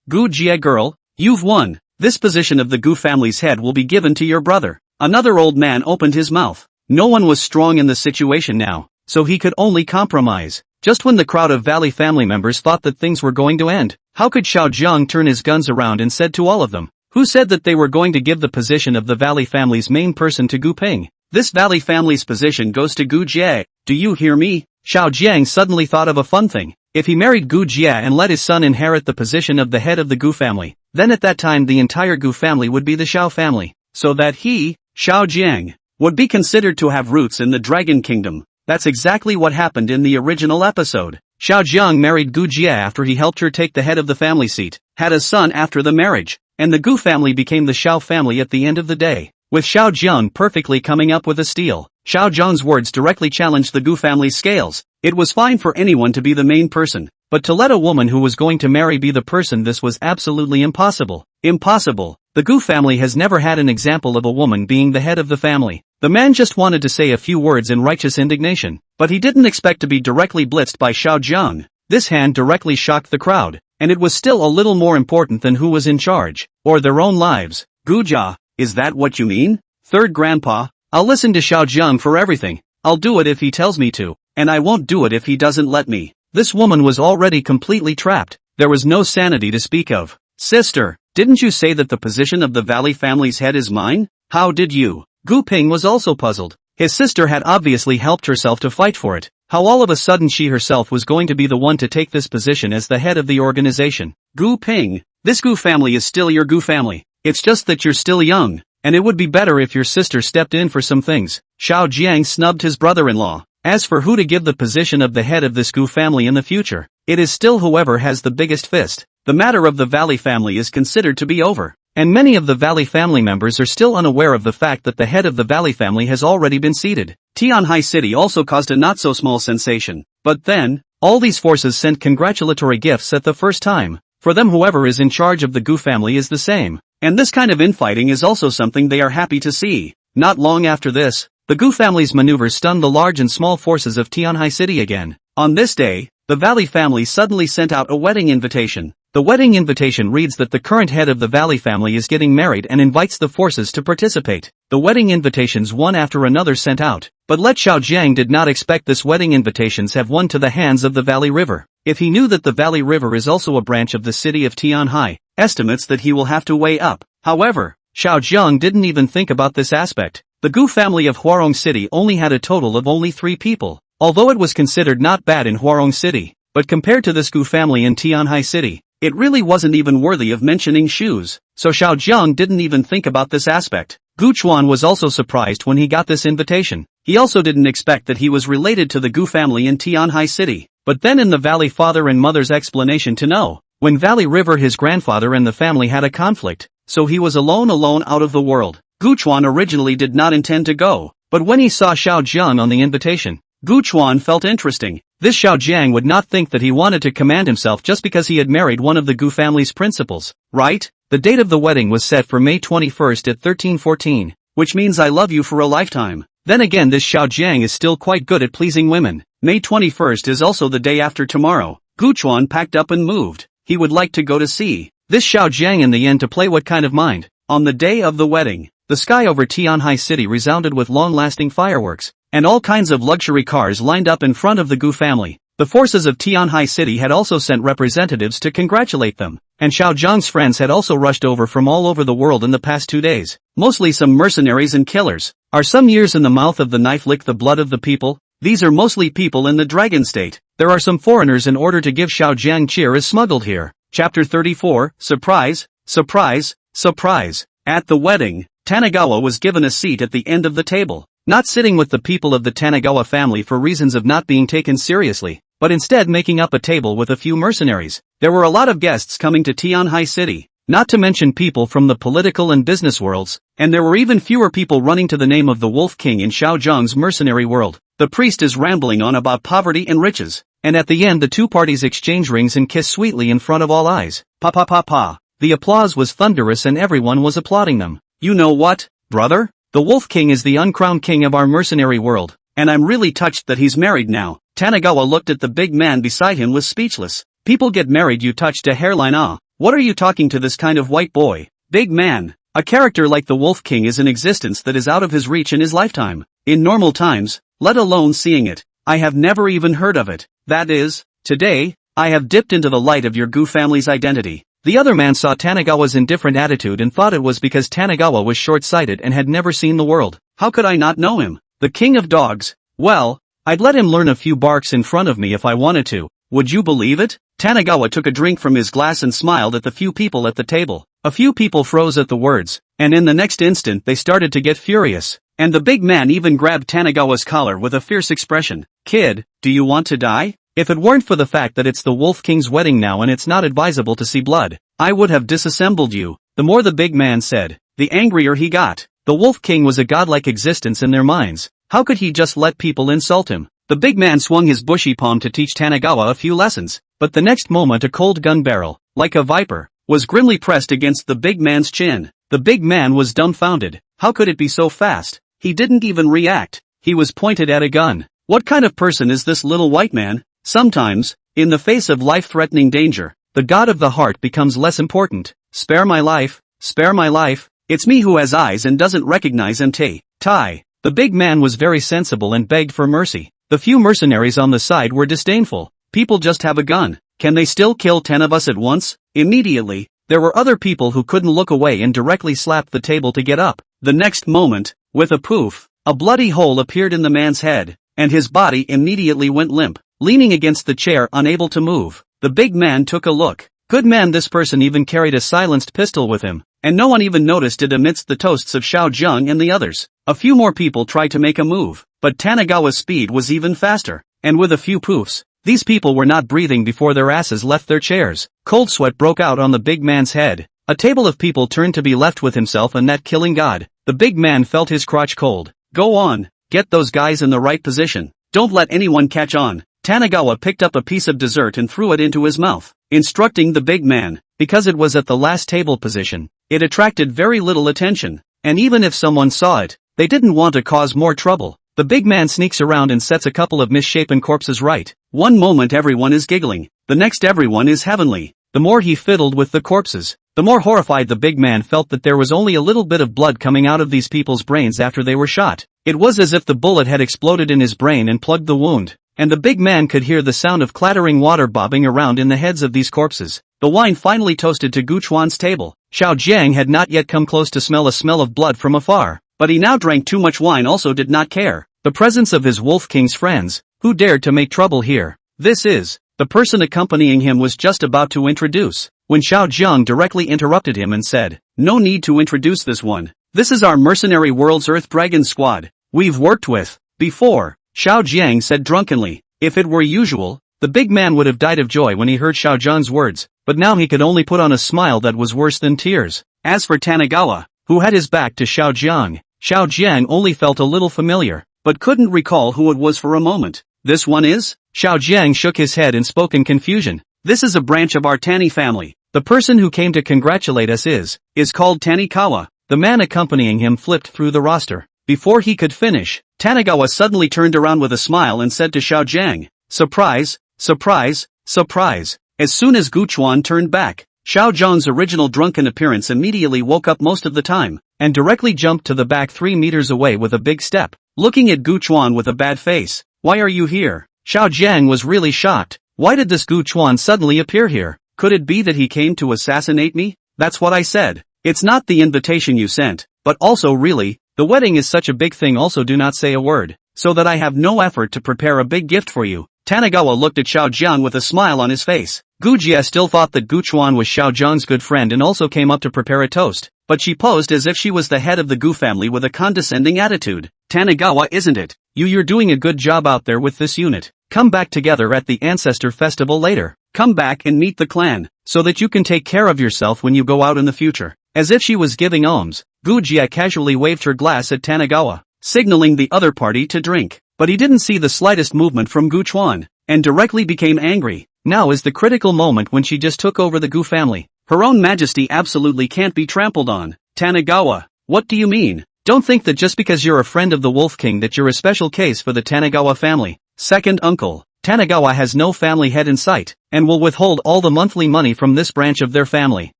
Gu Jie girl, you've won. This position of the Gu family's head will be given to your brother. Another old man opened his mouth. No one was strong in the situation now, so he could only compromise. Just when the crowd of Valley family members thought that things were going to end, how could Xiao Jiang turn his guns around and said to all of them, who said that they were going to give the position of the Valley family's main person to Gu Ping? This Valley family's position goes to Gu Jie. Do you hear me? Xiao Jiang suddenly thought of a fun thing. If he married Gu Jie and let his son inherit the position of the head of the Gu family, then at that time the entire Gu family would be the Xiao family, so that he, Xiao Jiang, would be considered to have roots in the Dragon Kingdom. That's exactly what happened in the original episode. Xiao Jiang married Gu Jie after he helped her take the head of the family seat, had a son after the marriage, and the Gu family became the Xiao family at the end of the day. With Xiao Jiang perfectly coming up with a steal, Xiao Jiang's words directly challenged the Gu family's scales. It was fine for anyone to be the main person, but to let a woman who was going to marry be the person, this was absolutely impossible. Impossible. The Gu family has never had an example of a woman being the head of the family. The man just wanted to say a few words in righteous indignation, but he didn't expect to be directly blitzed by Xiao Jiang. This hand directly shocked the crowd, and it was still a little more important than who was in charge, or their own lives. Guja, is that what you mean? Third grandpa, I'll listen to Xiao Jiang for everything. I'll do it if he tells me to, and I won't do it if he doesn't let me. This woman was already completely trapped. There was no sanity to speak of. Sister, didn't you say that the position of the Valley family's head is mine? How did you? Gu Ping was also puzzled. His sister had obviously helped herself to fight for it. How all of a sudden she herself was going to be the one to take this position as the head of the organization? Gu Ping, this Gu family is still your Gu family. It's just that you're still young, and it would be better if your sister stepped in for some things. Xiao Jiang snubbed his brother-in-law. As for who to give the position of the head of this Gu family in the future, it is still whoever has the biggest fist. The matter of the Valley family is considered to be over, and many of the Valley family members are still unaware of the fact that the head of the Valley family has already been seated. Tianhai City also caused a not-so-small sensation, but then, all these forces sent congratulatory gifts at the first time. For them, whoever is in charge of the Gu family is the same, and this kind of infighting is also something they are happy to see. Not long after this, the Gu family's maneuvers stunned the large and small forces of Tianhai City again. On this day, the Valley family suddenly sent out a wedding invitation. The wedding invitation reads that the current head of the Valley family is getting married and invites the forces to participate. The wedding invitations one after another sent out, but Let Xiao Jiang did not expect this wedding invitations have won to the hands of the Valley River. If he knew that the Valley River is also a branch of the city of Tianhai, estimates that he will have to weigh up. However, Xiao Jiang didn't even think about this aspect. The Gu family of Huarong City only had a total of only 3 people, although it was considered not bad in Huarong City, but compared to this Gu family in Tianhai City, it really wasn't even worthy of mentioning shoes, so Xiao Jiang didn't even think about this aspect. Gu Chuan was also surprised when he got this invitation. He also didn't expect that he was related to the Gu family in Tianhai City, but then in the Valley father and mother's explanation to know, when Valley River his grandfather and the family had a conflict, so he was alone out of the world. Gu Chuan originally did not intend to go, but when he saw Xiao Jiang on the invitation, Gu Chuan felt interesting. This Xiao Jiang would not think that he wanted to command himself just because he had married one of the Gu family's principals, right? The date of the wedding was set for May 21st at 1314, which means I love you for a lifetime. Then again, this Xiao Jiang is still quite good at pleasing women. May 21st is also the day after tomorrow. Gu Chuan packed up and moved. He would like to go to see this Xiao Jiang in the end to play what kind of mind. On the day of the wedding, the sky over Tianhai City resounded with long-lasting fireworks, and all kinds of luxury cars lined up in front of the Gu family. The forces of Tianhai City had also sent representatives to congratulate them, and Xiao Jiang's friends had also rushed over from all over the world in the past 2 days. Mostly some mercenaries and killers. Are some years in the mouth of the knife lick the blood of the people? These are mostly people in the Dragon State. There are some foreigners in order to give Xiao Jiang cheer is smuggled here. Chapter 34, Surprise, Surprise, Surprise. At the wedding, Tanagawa was given a seat at the end of the table. Not sitting with the people of the Tanagawa family for reasons of not being taken seriously, but instead making up a table with a few mercenaries. There were a lot of guests coming to Tianhai City, not to mention people from the political and business worlds, and there were even fewer people running to the name of the Wolf King in Xiao Zhang's mercenary world. The priest is rambling on about poverty and riches, and at the end the two parties exchange rings and kiss sweetly in front of all eyes. Pa pa pa pa. The applause was thunderous and everyone was applauding them. You know what, brother? The Wolf King is the uncrowned king of our mercenary world, and I'm really touched that he's married now. Tanigawa looked at the big man beside him was speechless. People get married, you touched a hairline. What are you talking to this kind of white boy? Big man. A character like the Wolf King is an existence that is out of his reach in his lifetime. In normal times, let alone seeing it, I have never even heard of it. That is, today, I have dipped into the light of your Gu family's identity. The other man saw Tanigawa's indifferent attitude and thought it was because Tanigawa was short-sighted and had never seen the world. How could I not know him? The king of dogs. Well, I'd let him learn a few barks in front of me if I wanted to. Would you believe it? Tanigawa took a drink from his glass and smiled at the few people at the table. A few people froze at the words, and in the next instant they started to get furious. And the big man even grabbed Tanigawa's collar with a fierce expression. Kid, do you want to die? If it weren't for the fact that it's the Wolf King's wedding now and it's not advisable to see blood, I would have disassembled you. The more the big man said, the angrier he got. The Wolf King was a godlike existence in their minds. How could he just let people insult him? The big man swung his bushy palm to teach Tanigawa a few lessons, but the next moment a cold gun barrel, like a viper, was grimly pressed against the big man's chin. The big man was dumbfounded. How could it be so fast? He didn't even react. He was pointed at a gun. What kind of person is this little white man? Sometimes, in the face of life-threatening danger, the god of the heart becomes less important. Spare my life, spare my life. It's me who has eyes and doesn't recognize MT. Tai. The big man was very sensible and begged for mercy. The few mercenaries on the side were disdainful. People just have a gun. Can they still kill 10 of us at once? Immediately, there were other people who couldn't look away and directly slapped the table to get up. The next moment, with a poof, a bloody hole appeared in the man's head, and his body immediately went limp. Leaning against the chair unable to move, the big man took a look. Good man, this person even carried a silenced pistol with him, and no one even noticed it amidst the toasts of Xiao Zheng and the others. A few more people tried to make a move, but Tanigawa's speed was even faster, and with a few poofs, these people were not breathing before their asses left their chairs. Cold sweat broke out on the big man's head. A table of people turned to be left with himself and that killing god. The big man felt his crotch cold. Go on, get those guys in the right position. Don't let anyone catch on. Tanigawa picked up a piece of dessert and threw it into his mouth, instructing the big man. Because it was at the last table position, it attracted very little attention, and even if someone saw it, they didn't want to cause more trouble. The big man sneaks around and sets a couple of misshapen corpses right. One moment everyone is giggling, the next everyone is heavenly. The more he fiddled with the corpses, the more horrified the big man felt that there was only a little bit of blood coming out of these people's brains after they were shot. It was as if the bullet had exploded in his brain and plugged the wound, and the big man could hear the sound of clattering water bobbing around in the heads of these corpses. The wine finally toasted to Guchuan's table. Xiao Jiang had not yet come close to smell a smell of blood from afar, but he now drank too much wine, also did not care. The presence of his Wolf King's friends, who dared to make trouble here. This is, the person accompanying him was just about to introduce, when Xiao Zheng directly interrupted him and said, no need to introduce this one. This is our mercenary world's Earth Dragon squad. We've worked with, before. Xiao Jiang said drunkenly. If it were usual, the big man would have died of joy when he heard Xiao Zheng's words, but now he could only put on a smile that was worse than tears. As for Tanigawa, who had his back to Xiao Jiang only felt a little familiar, but couldn't recall who it was for a moment. This one is? Xiao Jiang shook his head and spoke in confusion. This is a branch of our Tani family. The person who came to congratulate us is called Tanikawa. The man accompanying him flipped through the roster. Before he could finish, Tanigawa suddenly turned around with a smile and said to Xiao Jiang, surprise, surprise, surprise. As soon as Guchuan turned back, Xiao Zheng's original drunken appearance immediately woke up most of the time, and directly jumped to the back 3 meters away with a big step, looking at Guchuan with a bad face. Why are you here? Xiao Jiang was really shocked. Why did this Guchuan suddenly appear here? Could it be that he came to assassinate me? That's what I said. It's not the invitation you sent, but also really, the wedding is such a big thing, also do not say a word, so that I have no effort to prepare a big gift for you. Tanigawa looked at Xiao Jiang with a smile on his face. Gujia still thought that Guchuan was Xiao Zheng's good friend and also came up to prepare a toast, but she posed as if she was the head of the Gu family with a condescending attitude. Tanigawa, isn't it? You're doing a good job out there with this unit. Come back together at the Ancestor Festival later. Come back and meet the clan, so that you can take care of yourself when you go out in the future. As if she was giving alms, Gujia casually waved her glass at Tanigawa, signaling the other party to drink. but he didn't see the slightest movement from Gu Chuan, and directly became angry. Now is the critical moment when she just took over the Gu family. Her own majesty absolutely can't be trampled on. Tanagawa, what do you mean? Don't think that just because you're a friend of the Wolf King that you're a special case for the Tanagawa family. Second uncle, Tanagawa has no family head in sight, and will withhold all the monthly money from this branch of their family.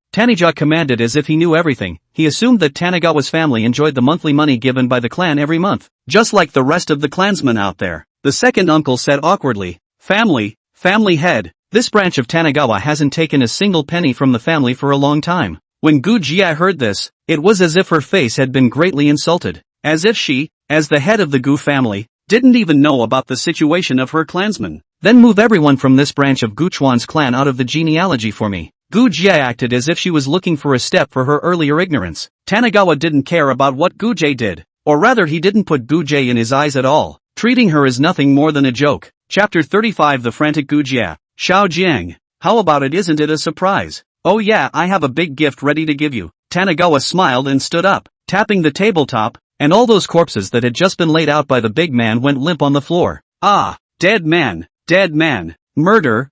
Tanija commanded as if he knew everything. He assumed that Tanagawa's family enjoyed the monthly money given by the clan every month, just like the rest of the clansmen out there. The second uncle said awkwardly, family head, this branch of Tanagawa hasn't taken a single penny from the family for a long time. When Gu Jia heard this, it was as if her face had been greatly insulted, as if she, as the head of the Gu family, didn't even know about the situation of her clansmen. Then move everyone from this branch of Gu Chuan's clan out of the genealogy for me. Gu Jia acted as if she was looking for a step for her earlier ignorance. Tanagawa didn't care about what Gu Jie did, or rather he didn't put Gu Jie in his eyes at all, treating her as nothing more than a joke. Chapter 35 The Frantic Gu Jia. Xiao Jiang, how about it, isn't it a surprise? Oh yeah, I have a big gift ready to give you. Tanagawa smiled and stood up, tapping the tabletop, and all those corpses that had just been laid out by the big man went limp on the floor. Ah, dead man, murder,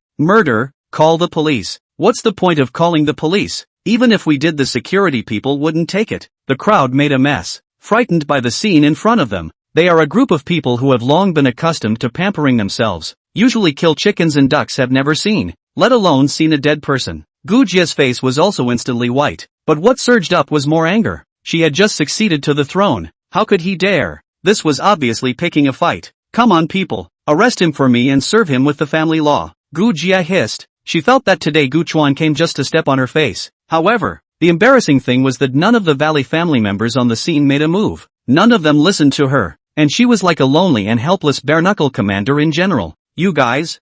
call the police. What's the point of calling the police? Even if we did, the security people wouldn't take it. The crowd made a mess, frightened by the scene in front of them. They are a group of people who have long been accustomed to pampering themselves, usually kill chickens and ducks have never seen, let alone seen a dead person. Gu Jia's face was also instantly white, but what surged up was more anger. She had just succeeded to the throne. How could he dare? This was obviously picking a fight. Come on people, arrest him for me and serve him with the family law. Gu Jia hissed. She felt that today Gu Chuan came just to step on her face. However, the embarrassing thing was that none of the Valley family members on the scene made a move. None of them listened to her, and she was like a lonely and helpless bare-knuckle commander in general. You guys,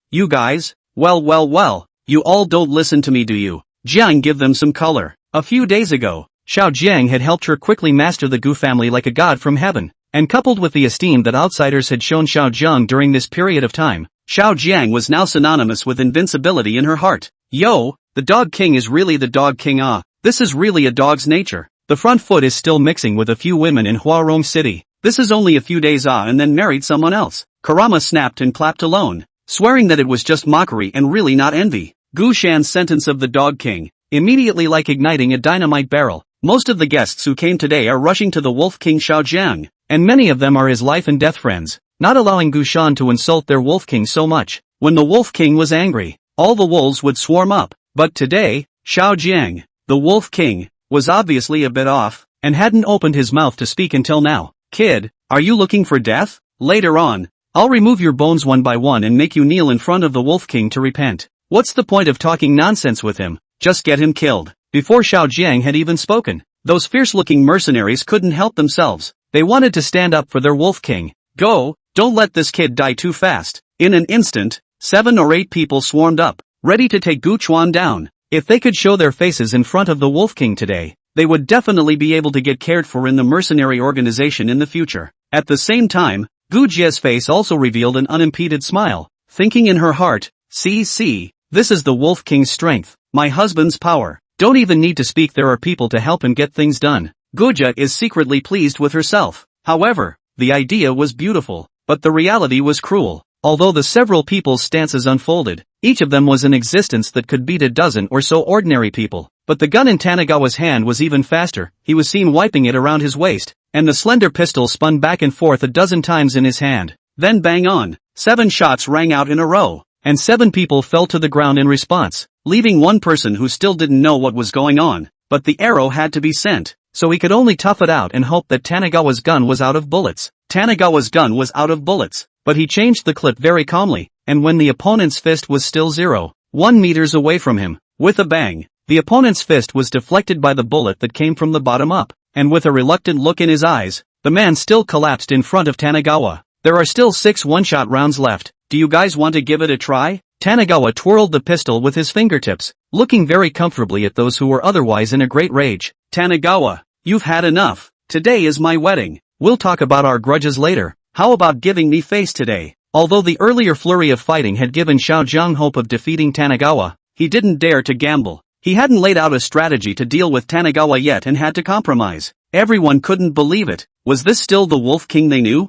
well, you all don't listen to me, do you? Jiang, give them some color. A few days ago, Xiao Jiang had helped her quickly master the Gu family like a god from heaven, and coupled with the esteem that outsiders had shown Xiao Jiang during this period of time, Xiao Jiang was now synonymous with invincibility in her heart. Yo, the Dog King is really the Dog King. This is really a dog's nature. The front foot is still mixing with a few women in Huarong City. This is only a few days and then married someone else. Karama snapped and clapped alone, swearing that it was just mockery and really not envy. Gu Shan's sentence of the Dog King, immediately like igniting a dynamite barrel. Most of the guests who came today are rushing to the Wolf King Xiao Jiang, and many of them are his life and death friends, not allowing Gu Shan to insult their Wolf King so much. When the Wolf King was angry, all the wolves would swarm up. But today, Xiao Jiang, the Wolf King, was obviously a bit off, and hadn't opened his mouth to speak until now. Kid, are you looking for death? Later on, I'll remove your bones one by one and make you kneel in front of the Wolf King to repent. What's the point of talking nonsense with him? Just get him killed. Before Xiao Jiang had even spoken, those fierce-looking mercenaries couldn't help themselves. They wanted to stand up for their Wolf King. Go, don't let this kid die too fast. In an instant, 7 or 8 people swarmed up, ready to take Gu Chuan down. If they could show their faces in front of the Wolf King today, they would definitely be able to get cared for in the mercenary organization in the future. At the same time, Gu Jia's face also revealed an unimpeded smile, thinking in her heart, see, this is the Wolf King's strength, my husband's power. Don't even need to speak, there are people to help him get things done. Gu Jia is secretly pleased with herself. However, the idea was beautiful, but the reality was cruel. Although the several people's stances unfolded, each of them was an existence that could beat a dozen or so ordinary people. But the gun in Tanagawa's hand was even faster. He was seen wiping it around his waist, and the slender pistol spun back and forth a dozen times in his hand. Then bang on, 7 shots rang out in a row, and 7 people fell to the ground in response, leaving one person who still didn't know what was going on. But the arrow had to be sent, so he could only tough it out and hope that Tanagawa's gun was out of bullets. Tanagawa's gun was out of bullets, but he changed the clip very calmly, and when the opponent's fist was still 0.1 meters away from him, with a bang, the opponent's fist was deflected by the bullet that came from the bottom up, and with a reluctant look in his eyes, the man still collapsed in front of Tanagawa. There are still 6 one-shot rounds left. Do you guys want to give it a try? Tanagawa twirled the pistol with his fingertips, looking very comfortably at those who were otherwise in a great rage. Tanagawa, you've had enough. Today is my wedding. We'll talk about our grudges later. How about giving me face today? Although the earlier flurry of fighting had given Xiao Jiang hope of defeating Tanagawa, he didn't dare to gamble. He hadn't laid out a strategy to deal with Tanagawa yet and had to compromise. Everyone couldn't believe it. Was this still the Wolf King they knew?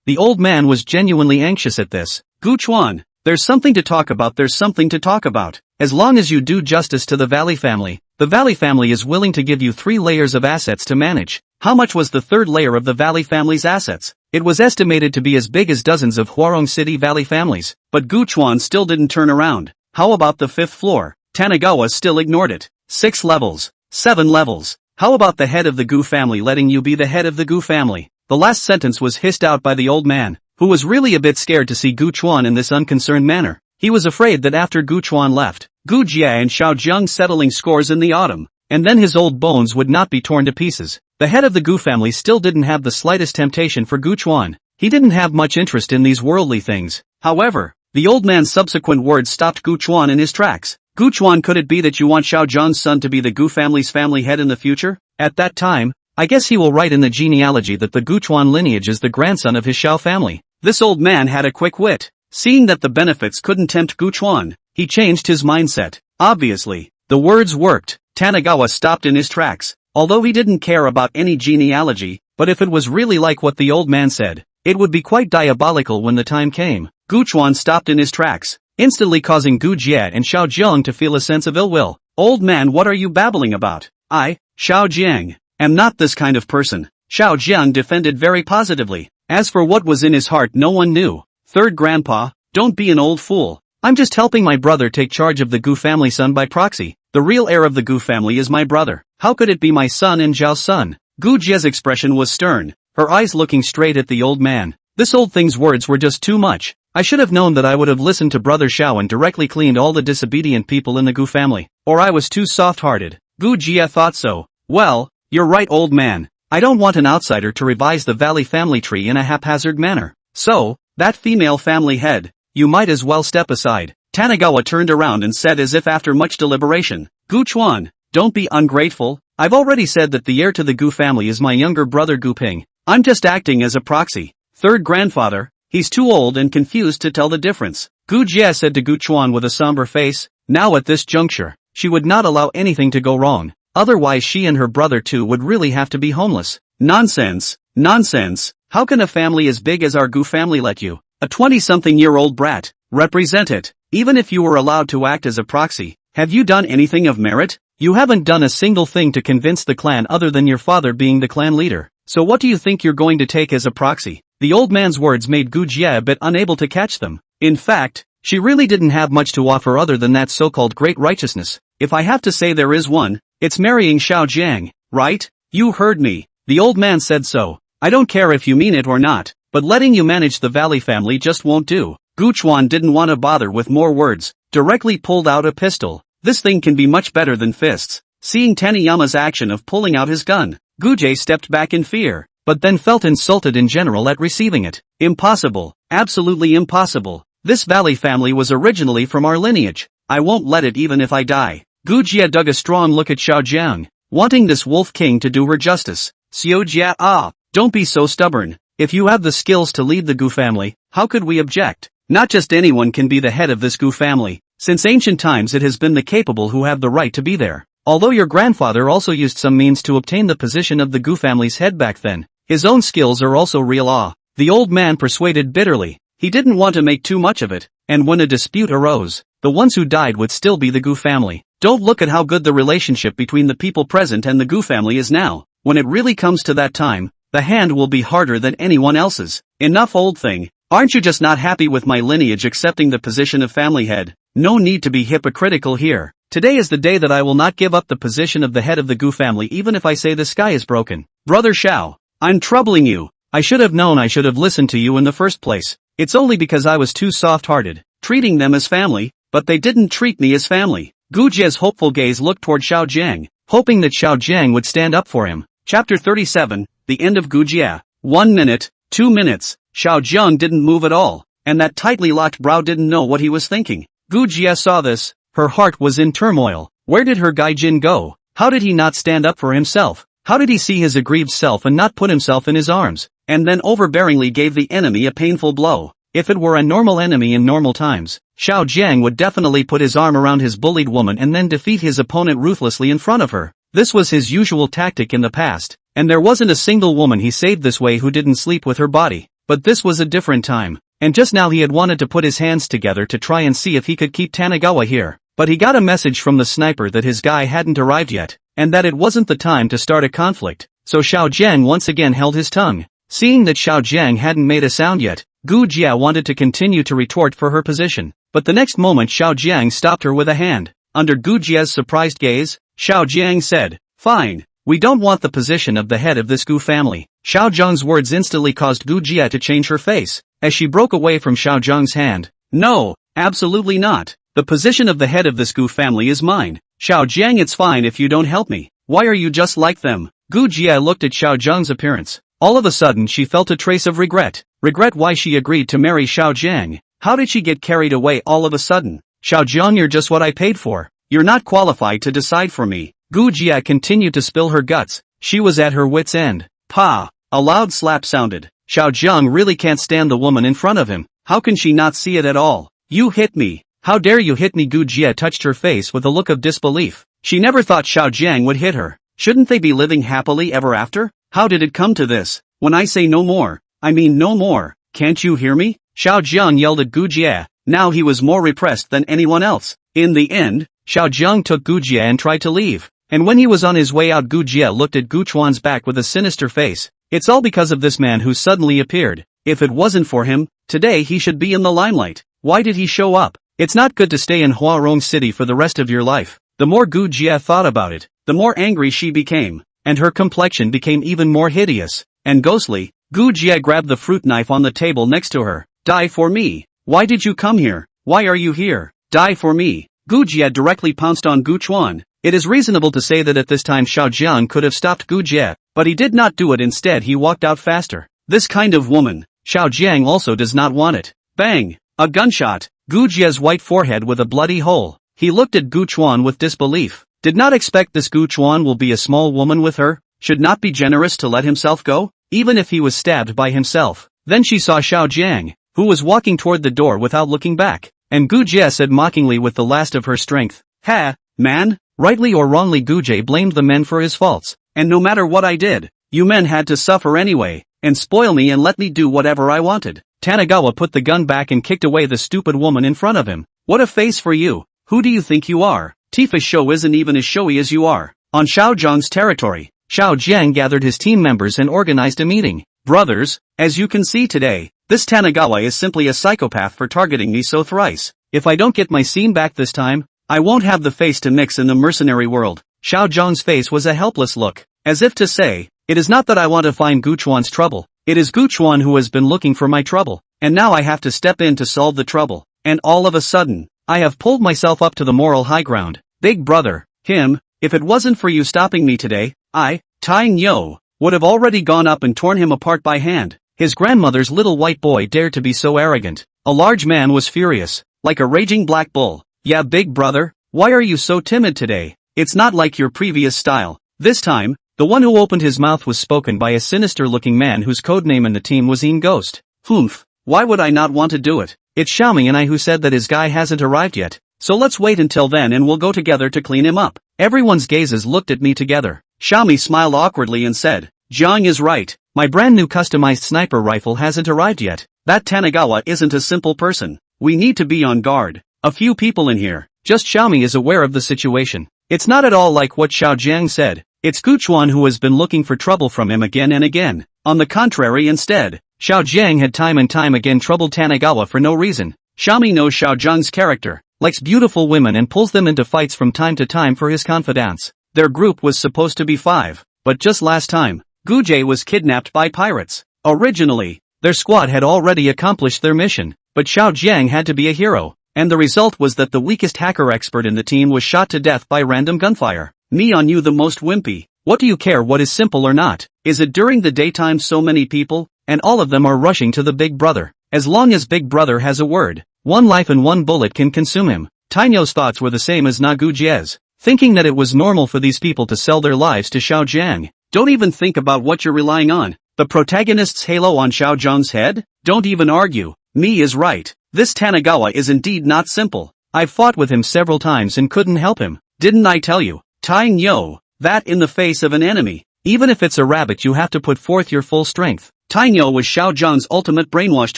The old man was genuinely anxious at this. Gu Chuan, there's something to talk about, there's something to talk about. As long as you do justice to the Valley family, the Valley family is willing to give you 3 layers of assets to manage. How much was the 3rd layer of the Valley family's assets? It was estimated to be as big as dozens of Huarong City Valley families, but Gu Chuan still didn't turn around. How about the 5th floor? Tanagawa still ignored it. 6 levels. 7 levels. How about the head of the Gu family letting you be the head of the Gu family? The last sentence was hissed out by the old man, who was really a bit scared to see Gu Chuan in this unconcerned manner. He was afraid that after Gu Chuan left, Gu Jie and Xiao Zheng settling scores in the autumn, and then his old bones would not be torn to pieces. The head of the Gu family still didn't have the slightest temptation for Gu Chuan. He didn't have much interest in these worldly things. However, the old man's subsequent words stopped Gu Chuan in his tracks. Gu Chuan, could it be that you want Xiao Zheng's son to be the Gu family's family head in the future? At that time, I guess he will write in the genealogy that the Gu Chuan lineage is the grandson of his Xiao family. This old man had a quick wit. Seeing that the benefits couldn't tempt Gu Chuan, he changed his mindset. Obviously, the words worked. Tanagawa stopped in his tracks. Although he didn't care about any genealogy, but if it was really like what the old man said, it would be quite diabolical when the time came. Gu Chuan stopped in his tracks, instantly causing Gu Jie and Xiao Zheng to feel a sense of ill will. Old man, what are you babbling about? I, Xiao Jiang, am not this kind of person. Xiao Jiang defended very positively. As for what was in his heart, no one knew. Third grandpa, don't be an old fool. I'm just helping my brother take charge of the Gu family son by proxy. The real heir of the Gu family is my brother. How could it be my son and Zhao's son? Gu Jie's expression was stern, her eyes looking straight at the old man. This old thing's words were just too much. I should have known that I would have listened to brother Xiao and directly cleaned all the disobedient people in the Gu family. Or I was too soft-hearted. Gu Jie thought so. Well, you're right, old man. I don't want an outsider to revise the Valley family tree in a haphazard manner. So, that female family head, you might as well step aside. Tanagawa turned around and said as if after much deliberation, Gu Chuan, don't be ungrateful. I've already said that the heir to the Gu family is my younger brother Gu Ping. I'm just acting as a proxy. Third grandfather, he's too old and confused to tell the difference. Gu Jie said to Gu Chuan with a somber face. Now at this juncture, she would not allow anything to go wrong. Otherwise she and her brother too would really have to be homeless. Nonsense. Nonsense. How can a family as big as our Gu family let you, a 20-something-year-old brat, represent it? Even if you were allowed to act as a proxy, have you done anything of merit? You haven't done a single thing to convince the clan other than your father being the clan leader. So what do you think you're going to take as a proxy? The old man's words made Gu Jie a bit unable to catch them. In fact, she really didn't have much to offer other than that so-called great righteousness. If I have to say there is one, it's marrying Xiao Jiang, right? You heard me. The old man said so. I don't care if you mean it or not, but letting you manage the Valley family just won't do. Gu Chuan didn't want to bother with more words, directly pulled out a pistol. This thing can be much better than fists. Seeing Taniyama's action of pulling out his gun, Gu Jie stepped back in fear, but then felt insulted in general at receiving it. Impossible. Absolutely impossible. This Valley family was originally from our lineage. I won't let it even if I die. Gu Jie dug a strong look at Xiao Jiang, wanting this wolf king to do her justice. Xiao Jia, don't be so stubborn. If you have the skills to lead the Gu family, how could we object? Not just anyone can be the head of this Gu family. Since ancient times it has been the capable who have the right to be there. Although your grandfather also used some means to obtain the position of the Gu family's head back then, his own skills are also real. The old man persuaded bitterly. He didn't want to make too much of it, and when a dispute arose, the ones who died would still be the Gu family. Don't look at how good the relationship between the people present and the Gu family is now. When it really comes to that time, the hand will be harder than anyone else's. Enough, old thing. Aren't you just not happy with my lineage accepting the position of family head? No need to be hypocritical here. Today is the day that I will not give up the position of the head of the Gu family even if I say the sky is broken. Brother Xiao, I'm troubling you. I should have known I should have listened to you in the first place. It's only because I was too soft-hearted, treating them as family, but they didn't treat me as family. Gu Jie's hopeful gaze looked toward Xiao Jiang, hoping that Xiao Jiang would stand up for him. Chapter 37, The End of Gu Jie. 1 minute, 2 minutes, Xiao Jiang didn't move at all, and that tightly locked brow didn't know what he was thinking. Gu Jie saw this, her heart was in turmoil. Where did her Gaijin go? How did he not stand up for himself? How did he see his aggrieved self and not put himself in his arms, and then overbearingly gave the enemy a painful blow? If it were a normal enemy in normal times, Xiao Jiang would definitely put his arm around his bullied woman and then defeat his opponent ruthlessly in front of her. This was his usual tactic in the past, and there wasn't a single woman he saved this way who didn't sleep with her body. but this was a different time. And just now he had wanted to put his hands together to try and see if he could keep Tanagawa here. But he got a message from the sniper that his guy hadn't arrived yet, and that it wasn't the time to start a conflict. So Xiao Jiang once again held his tongue. Seeing that Xiao Jiang hadn't made a sound yet, Gu Jia wanted to continue to retort for her position. But the next moment Xiao Jiang stopped her with a hand. Under Gu Jia's surprised gaze, Xiao Jiang said, "Fine. We don't want the position of the head of this Gu family." Xiao Jiang's words instantly caused Gu Jia to change her face, as she broke away from Xiao Jiang's hand. "No, absolutely not. The position of the head of this Gu family is mine. Xiao Jiang, it's fine if you don't help me. Why are you just like them?" Gu Jia looked at Xiao Jiang's appearance. All of a sudden she felt a trace of regret. Regret why she agreed to marry Xiao Jiang. How did she get carried away all of a sudden? "Xiao Jiang, you're just what I paid for. You're not qualified to decide for me." Gu Jia continued to spill her guts. She was at her wit's end. Pa! A loud slap sounded. Xiao Jiang really can't stand the woman in front of him. How can she not see it at all? "You hit me. How dare you hit me?" Gu Jia touched her face with a look of disbelief. She never thought Xiao Jiang would hit her. Shouldn't they be living happily ever after? How did it come to this? When I say no more, I mean no more. Can't you hear me? Xiao Jiang yelled at Gu Jia. Now he was more repressed than anyone else. In the end, Xiao Jiang took Gu Jia and tried to leave. And when he was on his way out, Gu Jia looked at Gu Chuan's back with a sinister face. It's all because of this man who suddenly appeared. If it wasn't for him, today he should be in the limelight. Why did he show up? It's not good to stay in Huarong City for the rest of your life. The more Gu Jia thought about it, the more angry she became, and her complexion became even more hideous and ghostly. Gu Jia grabbed the fruit knife on the table next to her. "Die for me. Why did you come here? Why are you here? Die for me." Gu Jia directly pounced on Gu Chuan. It is reasonable to say that at this time Xiao Jiang could have stopped Gu Jia, but he did not do it. Instead he walked out faster. This kind of woman, Xiao Jiang also does not want it. Bang! A gunshot. Gu Jia's white forehead with a bloody hole. He looked at Gu Chuan with disbelief. Did not expect this. Gu Chuan will be a small woman with her, should not be generous to let himself go, even if he was stabbed by himself. Then she saw Xiao Jiang, who was walking toward the door without looking back, and Gu Jia said mockingly with the last of her strength, "Ha, man." Rightly or wrongly Gu Jia blamed the men for his faults, and no matter what I did, you men had to suffer anyway, and spoil me and let me do whatever I wanted. Tanagawa put the gun back and kicked away the stupid woman in front of him. "What a face for you. Who do you think you are? Tifa's show isn't even as showy as you are." On Xiao Zhang's territory, Xiao Jiang gathered his team members and organized a meeting. "Brothers, as you can see today, this Tanagawa is simply a psychopath for targeting me so thrice. If I don't get my scene back this time, I won't have the face to mix in the mercenary world." Xiao Zhang's face was a helpless look, as if to say, "It is not that I want to find Gu Chuan's trouble. It is Gu Chuan who has been looking for my trouble, and now I have to step in to solve the trouble. And all of a sudden, I have pulled myself up to the moral high ground. Big brother, him, if it wasn't for you stopping me today, I, Tying Yo, would have already gone up and torn him apart by hand." His grandmother's little white boy dared to be so arrogant. A large man was furious, like a raging black bull. "Yeah, big brother, why are you so timid today? It's not like your previous style." This time, the one who opened his mouth was spoken by a sinister-looking man whose codename in the team was Ian Ghost. "Humph, why would I not want to do it? It's Xiaoming and I who said that his guy hasn't arrived yet. So let's wait until then and we'll go together to clean him up." Everyone's gazes looked at me together. Xiaomi smiled awkwardly and said, "Jiang is right. My brand new customized sniper rifle hasn't arrived yet. That Tanagawa isn't a simple person. We need to be on guard. A few people in here, just Xiaomi is aware of the situation. It's not at all like what Xiao Jiang said. It's Gu Chuan who has been looking for trouble from him again and again. On the contrary, instead, Xiao Jiang had time and time again troubled Tanagawa for no reason. Xiaomi knows Xiao Jiang's character, likes beautiful women and pulls them into fights from time to time for his confidants. Their group was supposed to be 5, but just last time, Gu Jie was kidnapped by pirates. Originally, their squad had already accomplished their mission, but Xiao Jiang had to be a hero. And the result was that the weakest hacker expert in the team was shot to death by random gunfire. Me on you, the most wimpy. What do you care what is simple or not? Is it during the daytime so many people, and all of them are rushing to the big brother? As long as big brother has a word, one life and one bullet can consume him. Tainyo's thoughts were the same as Nagu Jie's, thinking that it was normal for these people to sell their lives to Xiao Jiang. Don't even think about what you're relying on. The protagonist's halo on Xiao Zhang's head? Don't even argue. Me is right. This Tanagawa is indeed not simple. I've fought with him several times and couldn't help him. Didn't I tell you? Tying Yo, that in the face of an enemy. Even if it's a rabbit you have to put forth your full strength. Tainyo was Xiao Zhang's ultimate brainwashed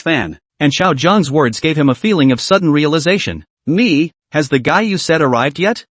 fan, and Xiao Zhang's words gave him a feeling of sudden realization. Me, has the guy you said arrived yet?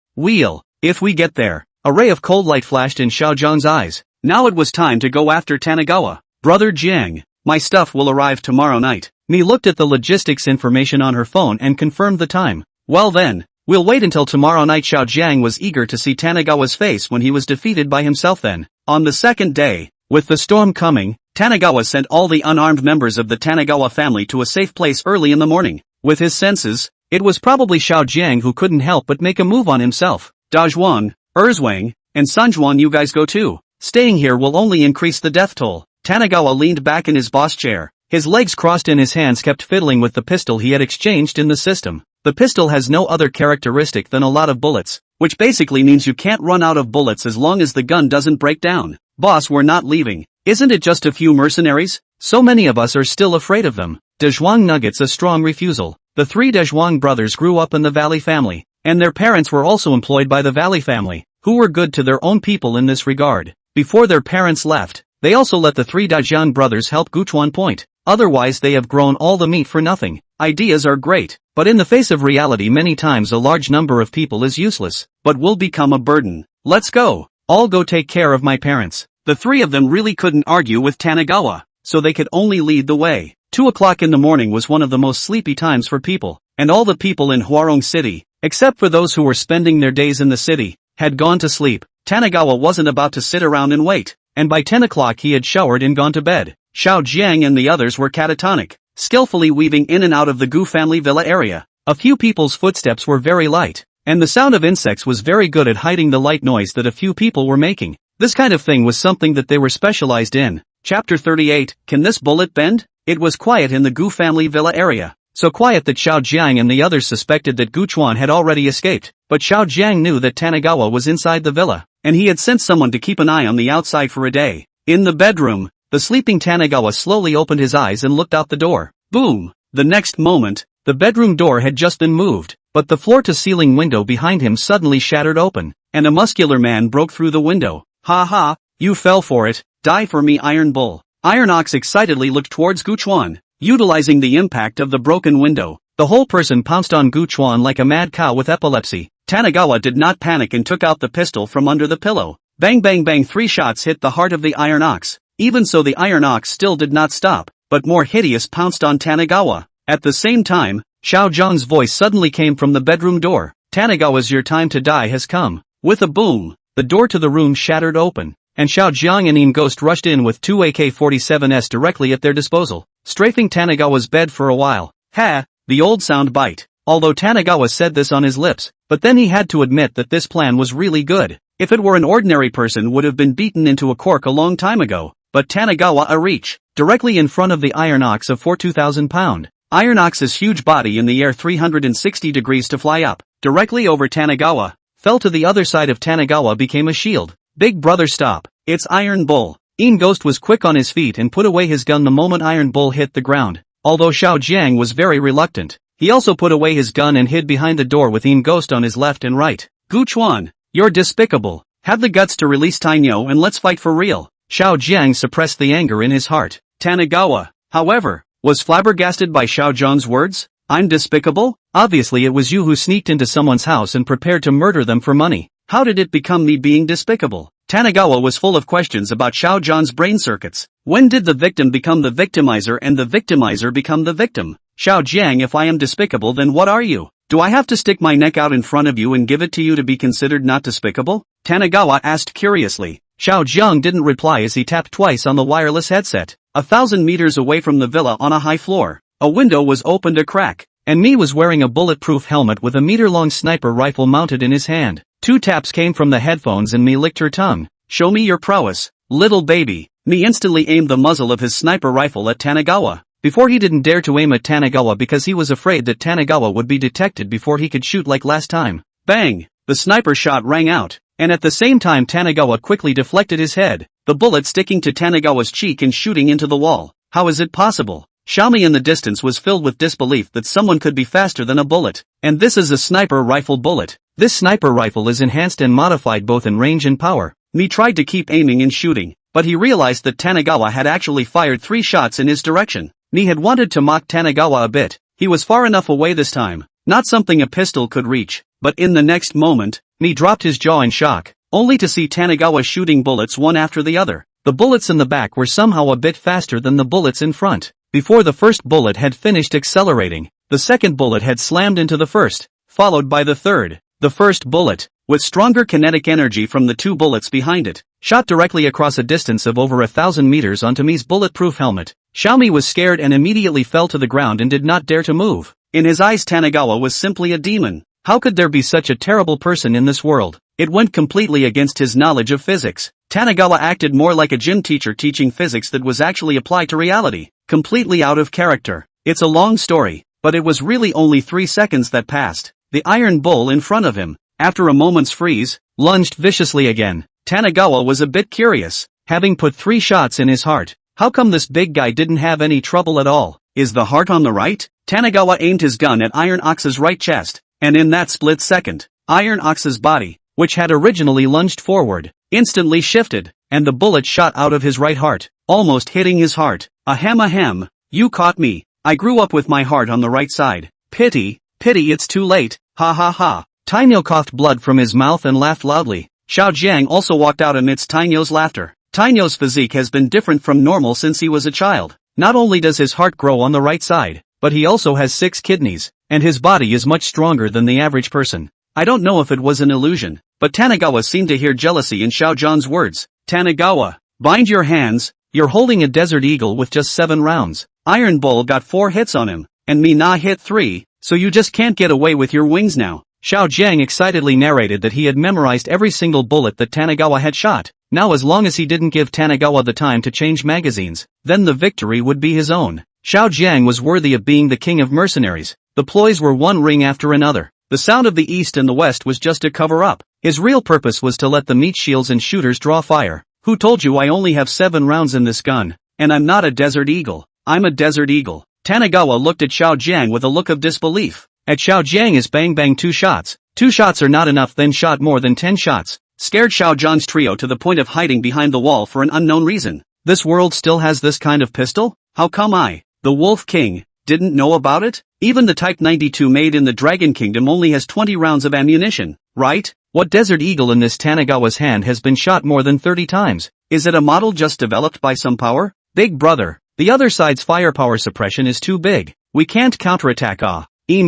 If we get there. A ray of cold light flashed in Xiao Zhang's eyes. Now it was time to go after Tanagawa. Brother Jiang, my stuff will arrive tomorrow night. Mi looked at the logistics information on her phone and confirmed the time. Well then, we'll wait until tomorrow night. Xiao Jiang was eager to see Tanagawa's face when he was defeated by himself then. On the second day, with the storm coming, Tanagawa sent all the unarmed members of the Tanagawa family to a safe place early in the morning. With his senses, it was probably Xiao Jiang who couldn't help but make a move on himself. Dazhuang, Erzwang, and Sanjuan, you guys go too. Staying here will only increase the death toll. Tanagawa leaned back in his boss chair. His legs crossed and his hands kept fiddling with the pistol he had exchanged in the system. The pistol has no other characteristic than a lot of bullets, which basically means you can't run out of bullets as long as the gun doesn't break down. Boss, we're not leaving. Isn't it just a few mercenaries? So many of us are still afraid of them. Dezhuang nuggets a strong refusal. The three Dezhuang brothers grew up in the Valley family, and their parents were also employed by the Valley family, who were good to their own people in this regard. Before their parents left, they also let the three Dajian brothers help Guchuan Point. Otherwise they have grown all the meat for nothing. Ideas are great, but in the face of reality many times a large number of people is useless, but will become a burden. Let's go. I'll go take care of my parents. The three of them really couldn't argue with Tanagawa, so they could only lead the way. 2 o'clock in the morning was one of the most sleepy times for people, and all the people in Huarong City, except for those who were spending their days in the city, had gone to sleep. Tanagawa wasn't about to sit around and wait, and by 10 o'clock he had showered and gone to bed. Xiao Jiang and the others were catatonic, skillfully weaving in and out of the Gu family villa area. A few people's footsteps were very light, and the sound of insects was very good at hiding the light noise that a few people were making. This kind of thing was something that they were specialized in. Chapter 38, Can This Bullet Bend? It was quiet in the Gu family villa area. So quiet that Xiao Jiang and the others suspected that Guchuan had already escaped, but Xiao Jiang knew that Tanagawa was inside the villa, and he had sent someone to keep an eye on the outside for a day. In the bedroom, the sleeping Tanagawa slowly opened his eyes and looked out the door. Boom! The next moment, the bedroom door had just been moved, but the floor-to-ceiling window behind him suddenly shattered open, and a muscular man broke through the window. Ha ha, you fell for it. Die for me, Iron Bull. Iron Ox excitedly looked towards Guchuan, utilizing the impact of the broken window. The whole person pounced on Guchuan like a mad cow with epilepsy. Tanagawa did not panic and took out the pistol from under the pillow. Bang bang bang, 3 shots hit the heart of the Iron Ox. Even so, the Iron Ox still did not stop, but more hideous pounced on Tanagawa. At the same time, Xiao Zhang's voice suddenly came from the bedroom door. Tanagawa's your time to die has come. With a boom, the door to the room shattered open, and Xiao Zhang and Yin Ghost rushed in with 2 AK-47s directly at their disposal, strafing Tanagawa's bed for a while. Ha! The old sound bite. Although Tanagawa said this on his lips, but then he had to admit that this plan was really good. If it were an ordinary person would have been beaten into a cork a long time ago, but Tanagawa a reach, directly in front of the Iron Ox of 2,000 pound. Iron Ox's huge body in the air 360 degrees to fly up, directly over Tanagawa, fell to the other side of Tanagawa, became a shield. Big brother, stop. It's Iron Bull. Yin Ghost was quick on his feet and put away his gun the moment Iron Bull hit the ground. Although Xiao Jiang was very reluctant, he also put away his gun and hid behind the door with Yin Ghost on his left and right. Guchuan, you're despicable. Have the guts to release Tainyo and let's fight for real. Xiao Jiang suppressed the anger in his heart. Tanagawa, however, was flabbergasted by Xiao Zhang's words. I'm despicable? Obviously it was you who sneaked into someone's house and prepared to murder them for money. How did it become me being despicable? Tanagawa was full of questions about Xiao Zhang's brain circuits. When did the victim become the victimizer and the victimizer become the victim? Xiao Jiang, if I am despicable, then what are you? Do I have to stick my neck out in front of you and give it to you to be considered not despicable? Tanagawa asked curiously. Xiao Jiang didn't reply as he tapped twice on the wireless headset. 1,000 meters away from the villa on a high floor, a window was opened a crack, and Mi was wearing a bulletproof helmet with a meter-long sniper rifle mounted in his hand. 2 taps came from the headphones and Mi licked her tongue. Show me your prowess, little baby. Mi instantly aimed the muzzle of his sniper rifle at Tanagawa. Before, he didn't dare to aim at Tanagawa because he was afraid that Tanagawa would be detected before he could shoot like last time. Bang! The sniper shot rang out, and at the same time Tanagawa quickly deflected his head, the bullet sticking to Tanagawa's cheek and shooting into the wall. How is it possible? Xiaomi in the distance was filled with disbelief that someone could be faster than a bullet. And this is a sniper rifle bullet. This sniper rifle is enhanced and modified both in range and power. Mi tried to keep aiming and shooting, but he realized that Tanagawa had actually fired 3 shots in his direction. Ni had wanted to mock Tanagawa a bit. He was far enough away this time, not something a pistol could reach, but in the next moment, Ni dropped his jaw in shock, only to see Tanagawa shooting bullets one after the other. The bullets in the back were somehow a bit faster than the bullets in front. Before the first bullet had finished accelerating, the second bullet had slammed into the first, followed by the third. The first bullet, with stronger kinetic energy from the 2 bullets behind it, shot directly across a distance of over 1,000 meters onto Mi's bulletproof helmet. Xiaomi was scared and immediately fell to the ground and did not dare to move. In his eyes, Tanagawa was simply a demon. How could there be such a terrible person in this world? It went completely against his knowledge of physics. Tanagawa acted more like a gym teacher teaching physics that was actually applied to reality. Completely out of character. It's a long story, but it was really only 3 seconds that passed. The iron bull in front of him, after a moment's freeze, lunged viciously again. Tanagawa was a bit curious. Having put 3 shots in his heart, how come this big guy didn't have any trouble at all? Is the heart on the right? Tanagawa aimed his gun at Iron Ox's right chest, and in that split second, Iron Ox's body, which had originally lunged forward, instantly shifted, and the bullet shot out of his right heart, almost hitting his heart. Ahem, you caught me. I grew up with my heart on the right side. Pity, it's too late. Ha ha ha. Tainyo coughed blood from his mouth and laughed loudly. Xiao Jiang also walked out amidst Tainyo's laughter. Tainyo's physique has been different from normal since he was a child. Not only does his heart grow on the right side, but he also has 6 kidneys, and his body is much stronger than the average person. I don't know if it was an illusion, but Tanagawa seemed to hear jealousy in Xiao Zhan's words. Tanagawa, bind your hands, you're holding a Desert Eagle with just 7 rounds. Iron Bull got 4 hits on him, and Mina hit 3, so you just can't get away with your wings now. Xiao Jiang excitedly narrated that he had memorized every single bullet that Tanagawa had shot. Now as long as he didn't give Tanagawa the time to change magazines, then the victory would be his own. Xiao Jiang was worthy of being the king of mercenaries. The ploys were one ring after another. The sound of the east and the west was just a cover-up. His real purpose was to let the meat shields and shooters draw fire. Who told you I only have 7 rounds in this gun? And I'm not a Desert Eagle. I'm a Desert Eagle. Tanagawa looked at Xiao Jiang with a look of disbelief. At Xiao Jiang is bang bang 2 shots. 2 shots are not enough, then shot more than 10 shots. Scared Xiao Zhan's trio to the point of hiding behind the wall for an unknown reason. This world still has this kind of pistol? How come I, the Wolf King, didn't know about it? Even the Type 92 made in the Dragon Kingdom only has 20 rounds of ammunition, right? What Desert Eagle in this Tanagawa's hand has been shot more than 30 times? Is it a model just developed by some power? Big brother, the other side's firepower suppression is too big. We can't counterattack.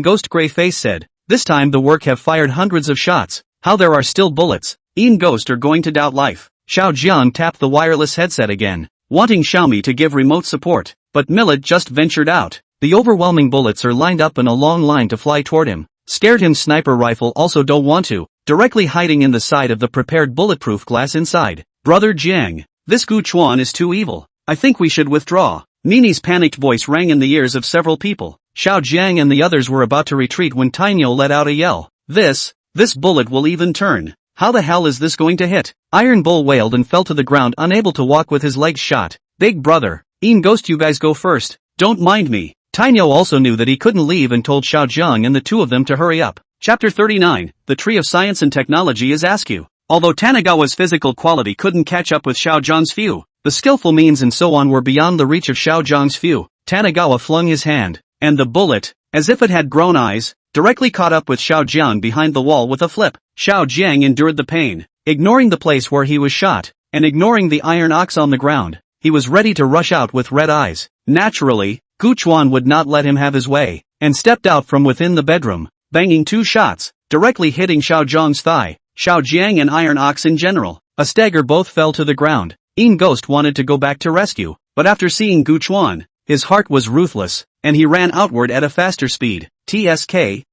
Ghost Grey Face said. This time the work have fired hundreds of shots. How there are still bullets. Ghost are going to doubt life. Xiao Jiang tapped the wireless headset again, wanting Xiaomi to give remote support, but Millet just ventured out. The overwhelming bullets are lined up in a long line to fly toward him. Scared him sniper rifle also don't want to, directly hiding in the side of the prepared bulletproof glass inside. Brother Jiang, this Gu Chuan is too evil. I think we should withdraw. Nini's panicked voice rang in the ears of several people. Xiao Jiang and the others were about to retreat when Tainyo let out a yell. This bullet will even turn. How the hell is this going to hit? Iron Bull wailed and fell to the ground, unable to walk with his legs shot. Big brother, Ghost, you guys go first. Don't mind me. Tainyo also knew that he couldn't leave and told Xiao Jiang and the 2 of them to hurry up. Chapter 39, The Tree of Science and Technology is Askew. Although Tanagawa's physical quality couldn't catch up with Xiao Zhan's few, the skillful means and so on were beyond the reach of Xiao Zhan's few. Tanagawa flung his hand, and the bullet, as if it had grown eyes, directly caught up with Xiao Jiang behind the wall with a flip. Xiao Jiang endured the pain, ignoring the place where he was shot, and ignoring the iron ox on the ground. He was ready to rush out with red eyes. Naturally, Gu Chuan would not let him have his way, and stepped out from within the bedroom, banging 2 shots, directly hitting Xiao Zhang's thigh. Xiao Jiang and Iron Ox in general, a stagger, both fell to the ground. Ghost wanted to go back to rescue, but after seeing Gu Chuan, his heart was ruthless, and he ran outward at a faster speed. TSK,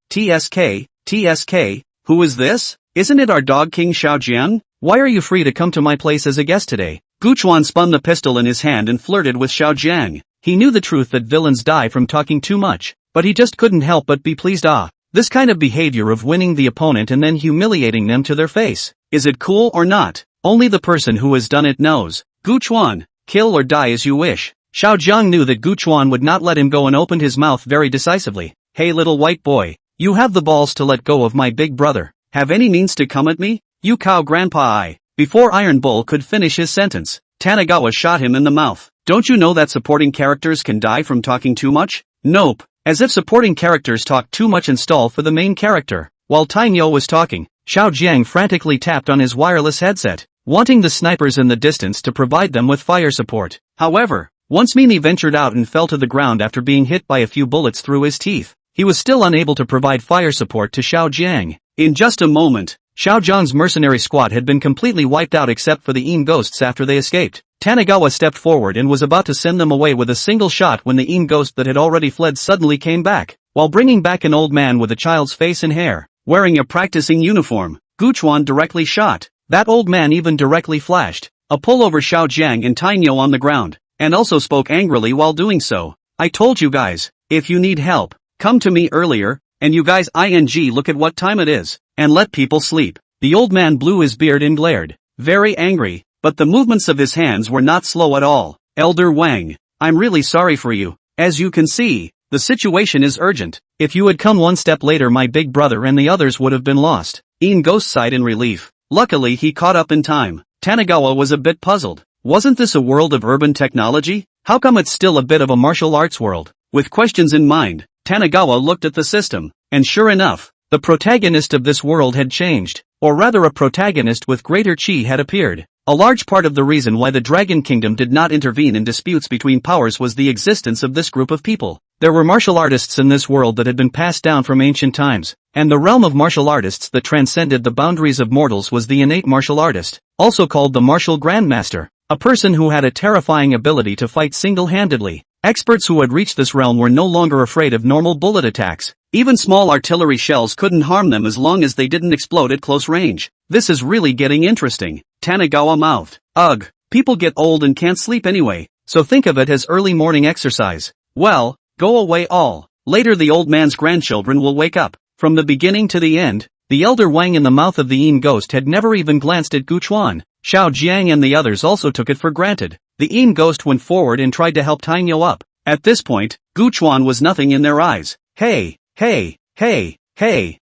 who is this? Isn't it our dog King Xiao Jiang? Why are you free to come to my place as a guest today? Gu Chuan spun the pistol in his hand and flirted with Xiao Jiang. He knew the truth that villains die from talking too much, but he just couldn't help but be pleased. This kind of behavior of winning the opponent and then humiliating them to their face. Is it cool or not? Only the person who has done it knows. Gu Chuan, kill or die as you wish. Xiao Jiang knew that Gu Chuan would not let him go and opened his mouth very decisively. Hey little white boy, you have the balls to let go of my big brother. Have any means to come at me? You cow grandpa. Before Iron Bull could finish his sentence, Tanagawa shot him in the mouth. Don't you know that supporting characters can die from talking too much? Nope. As if supporting characters talk too much and stall for the main character. While Tainyo was talking, Xiao Jiang frantically tapped on his wireless headset, wanting the snipers in the distance to provide them with fire support. However, once Mimi ventured out and fell to the ground after being hit by a few bullets through his teeth, he was still unable to provide fire support to Xiao Jiang. In just a moment, Xiao Jiang's mercenary squad had been completely wiped out except for the Een ghosts after they escaped. Tanagawa stepped forward and was about to send them away with a single shot when the Een ghost that had already fled suddenly came back, while bringing back an old man with a child's face and hair, wearing a practicing uniform. Guchuan directly shot. That old man even directly flashed a pull over Xiao Jiang and Tainyo on the ground, and also spoke angrily while doing so. I told you guys, if you need help, come to me earlier, and you guys look at what time it is, and let people sleep. The old man blew his beard and glared, very angry, but the movements of his hands were not slow at all. Elder Wang, I'm really sorry for you. As you can see, the situation is urgent. If you had come one step later my big brother and the others would have been lost. Een Ghost sighed in relief. Luckily he caught up in time. Tanagawa was a bit puzzled. Wasn't this a world of urban technology? How come it's still a bit of a martial arts world? With questions in mind, Tanagawa looked at the system, and sure enough, the protagonist of this world had changed, or rather a protagonist with greater chi had appeared. A large part of the reason why the Dragon Kingdom did not intervene in disputes between powers was the existence of this group of people. There were martial artists in this world that had been passed down from ancient times, and the realm of martial artists that transcended the boundaries of mortals was the innate martial artist, also called the martial grandmaster, a person who had a terrifying ability to fight single-handedly. Experts who had reached this realm were no longer afraid of normal bullet attacks. Even small artillery shells couldn't harm them as long as they didn't explode at close range. This is really getting interesting, Tanagawa mouthed. Ugh, people get old and can't sleep anyway, so think of it as early morning exercise. Well, go away all. Later the old man's grandchildren will wake up. From the beginning to the end, the elder Wang in the mouth of the Een Ghost had never even glanced at Guchuan. Xiao Jiang and the others also took it for granted. The Een Ghost went forward and tried to help Tainyo up. At this point, Guchuan was nothing in their eyes. Hey,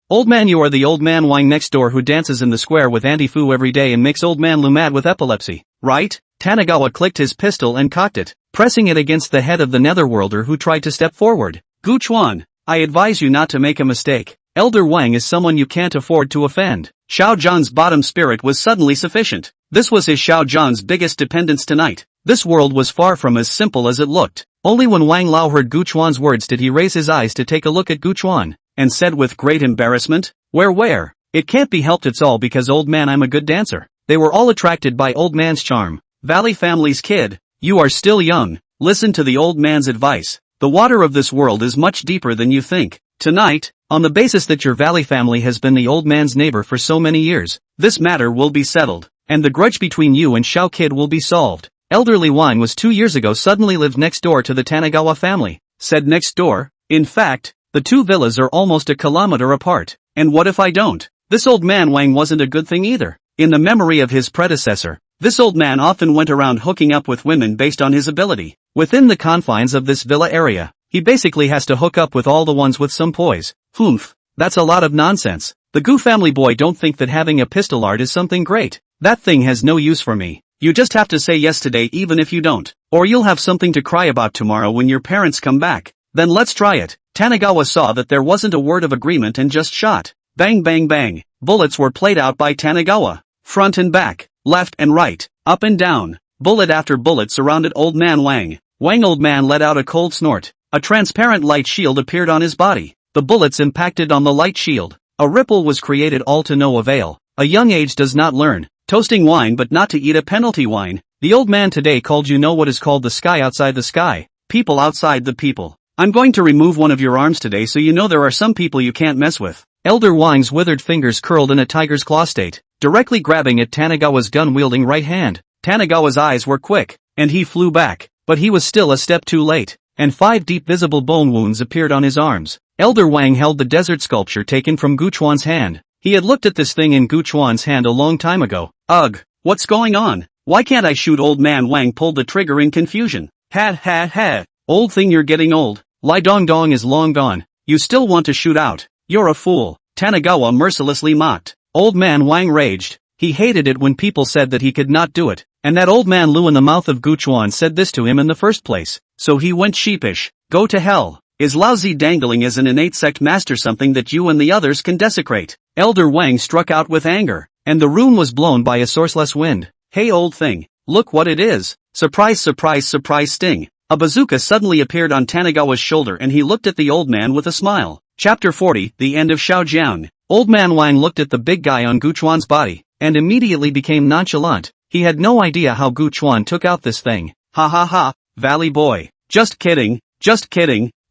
old man, you are the old man Wang next door who dances in the square with Auntie Fu every day and makes old man Lu mad with epilepsy, right? Tanagawa clicked his pistol and cocked it, pressing it against the head of the netherworlder who tried to step forward. Guchuan, I advise you not to make a mistake. Elder Wang is someone you can't afford to offend. Xiao Zhan's bottom spirit was suddenly sufficient. This was his Xiao Zhan's biggest dependence tonight. This world was far from as simple as it looked. Only when Wang Lao heard Guchuan's words did he raise his eyes to take a look at Guchuan, and said with great embarrassment, Where? It can't be helped, it's all because old man I'm a good dancer. They were all attracted by old man's charm. Valley family's kid, you are still young, listen to the old man's advice. The water of this world is much deeper than you think. Tonight, on the basis that your Valley family has been the old man's neighbor for so many years, this matter will be settled, and the grudge between you and Xiao Kid will be solved. Elderly Wang was 2 years ago suddenly lived next door to the Tanagawa family. Said next door? In fact, the two villas are almost a kilometer apart. And what if I don't? This old man Wang wasn't a good thing either. In the memory of his predecessor, this old man often went around hooking up with women based on his ability. Within the confines of this villa area, he basically has to hook up with all the ones with some poise. Humph, that's a lot of nonsense. The Gu family boy don't think that having a pistol art is something great. That thing has no use for me. You just have to say yes today even if you don't. Or you'll have something to cry about tomorrow when your parents come back. Then let's try it. Tanagawa saw that there wasn't a word of agreement and just shot. Bang bang bang. Bullets were played out by Tanagawa. Front and back, left and right, up and down. Bullet after bullet surrounded old man Wang. Old man let out a cold snort. A transparent light shield appeared on his body. The bullets impacted on the light shield. A ripple was created, all to no avail. A young age does not learn. Toasting wine but not to eat a penalty wine. The old man today called you know what is called the sky outside the sky. People outside the people. I'm going to remove one of your arms today so you know there are some people you can't mess with. Elder Wang's withered fingers curled in a tiger's claw state, directly grabbing at Tanagawa's gun-wielding right hand. Tanagawa's eyes were quick, and he flew back, but he was still a step too late, and 5 deep visible bone wounds appeared on his arms. Elder Wang held the desert sculpture taken from Guchuan's hand. He had looked at this thing in Guchuan's hand a long time ago. Ugh, what's going on? Why can't I shoot? Old man Wang pulled the trigger in confusion. Ha. Old thing, you're getting old. Li Dong Dong is long gone. You still want to shoot out? You're a fool. Tanagawa mercilessly mocked. Old man Wang raged. He hated it when people said that he could not do it, And that old man Lu in the mouth of Gu Chuan said this to him in the first place. So he went sheepish. Go to hell. Is Laozi dangling as an innate sect master something that you and the others can desecrate? Elder Wang struck out with anger, and the room was blown by a sourceless wind. Hey old thing, look what it is. Surprise surprise surprise sting. A bazooka suddenly appeared on Tanagawa's shoulder and he looked at the old man with a smile. Chapter 40, The End of Xiaojiang. Old man Wang looked at the big guy on Gu Chuan's body, and immediately became nonchalant. He had no idea how Gu Chuan took out this thing. Ha ha ha, Valley boy. Just kidding,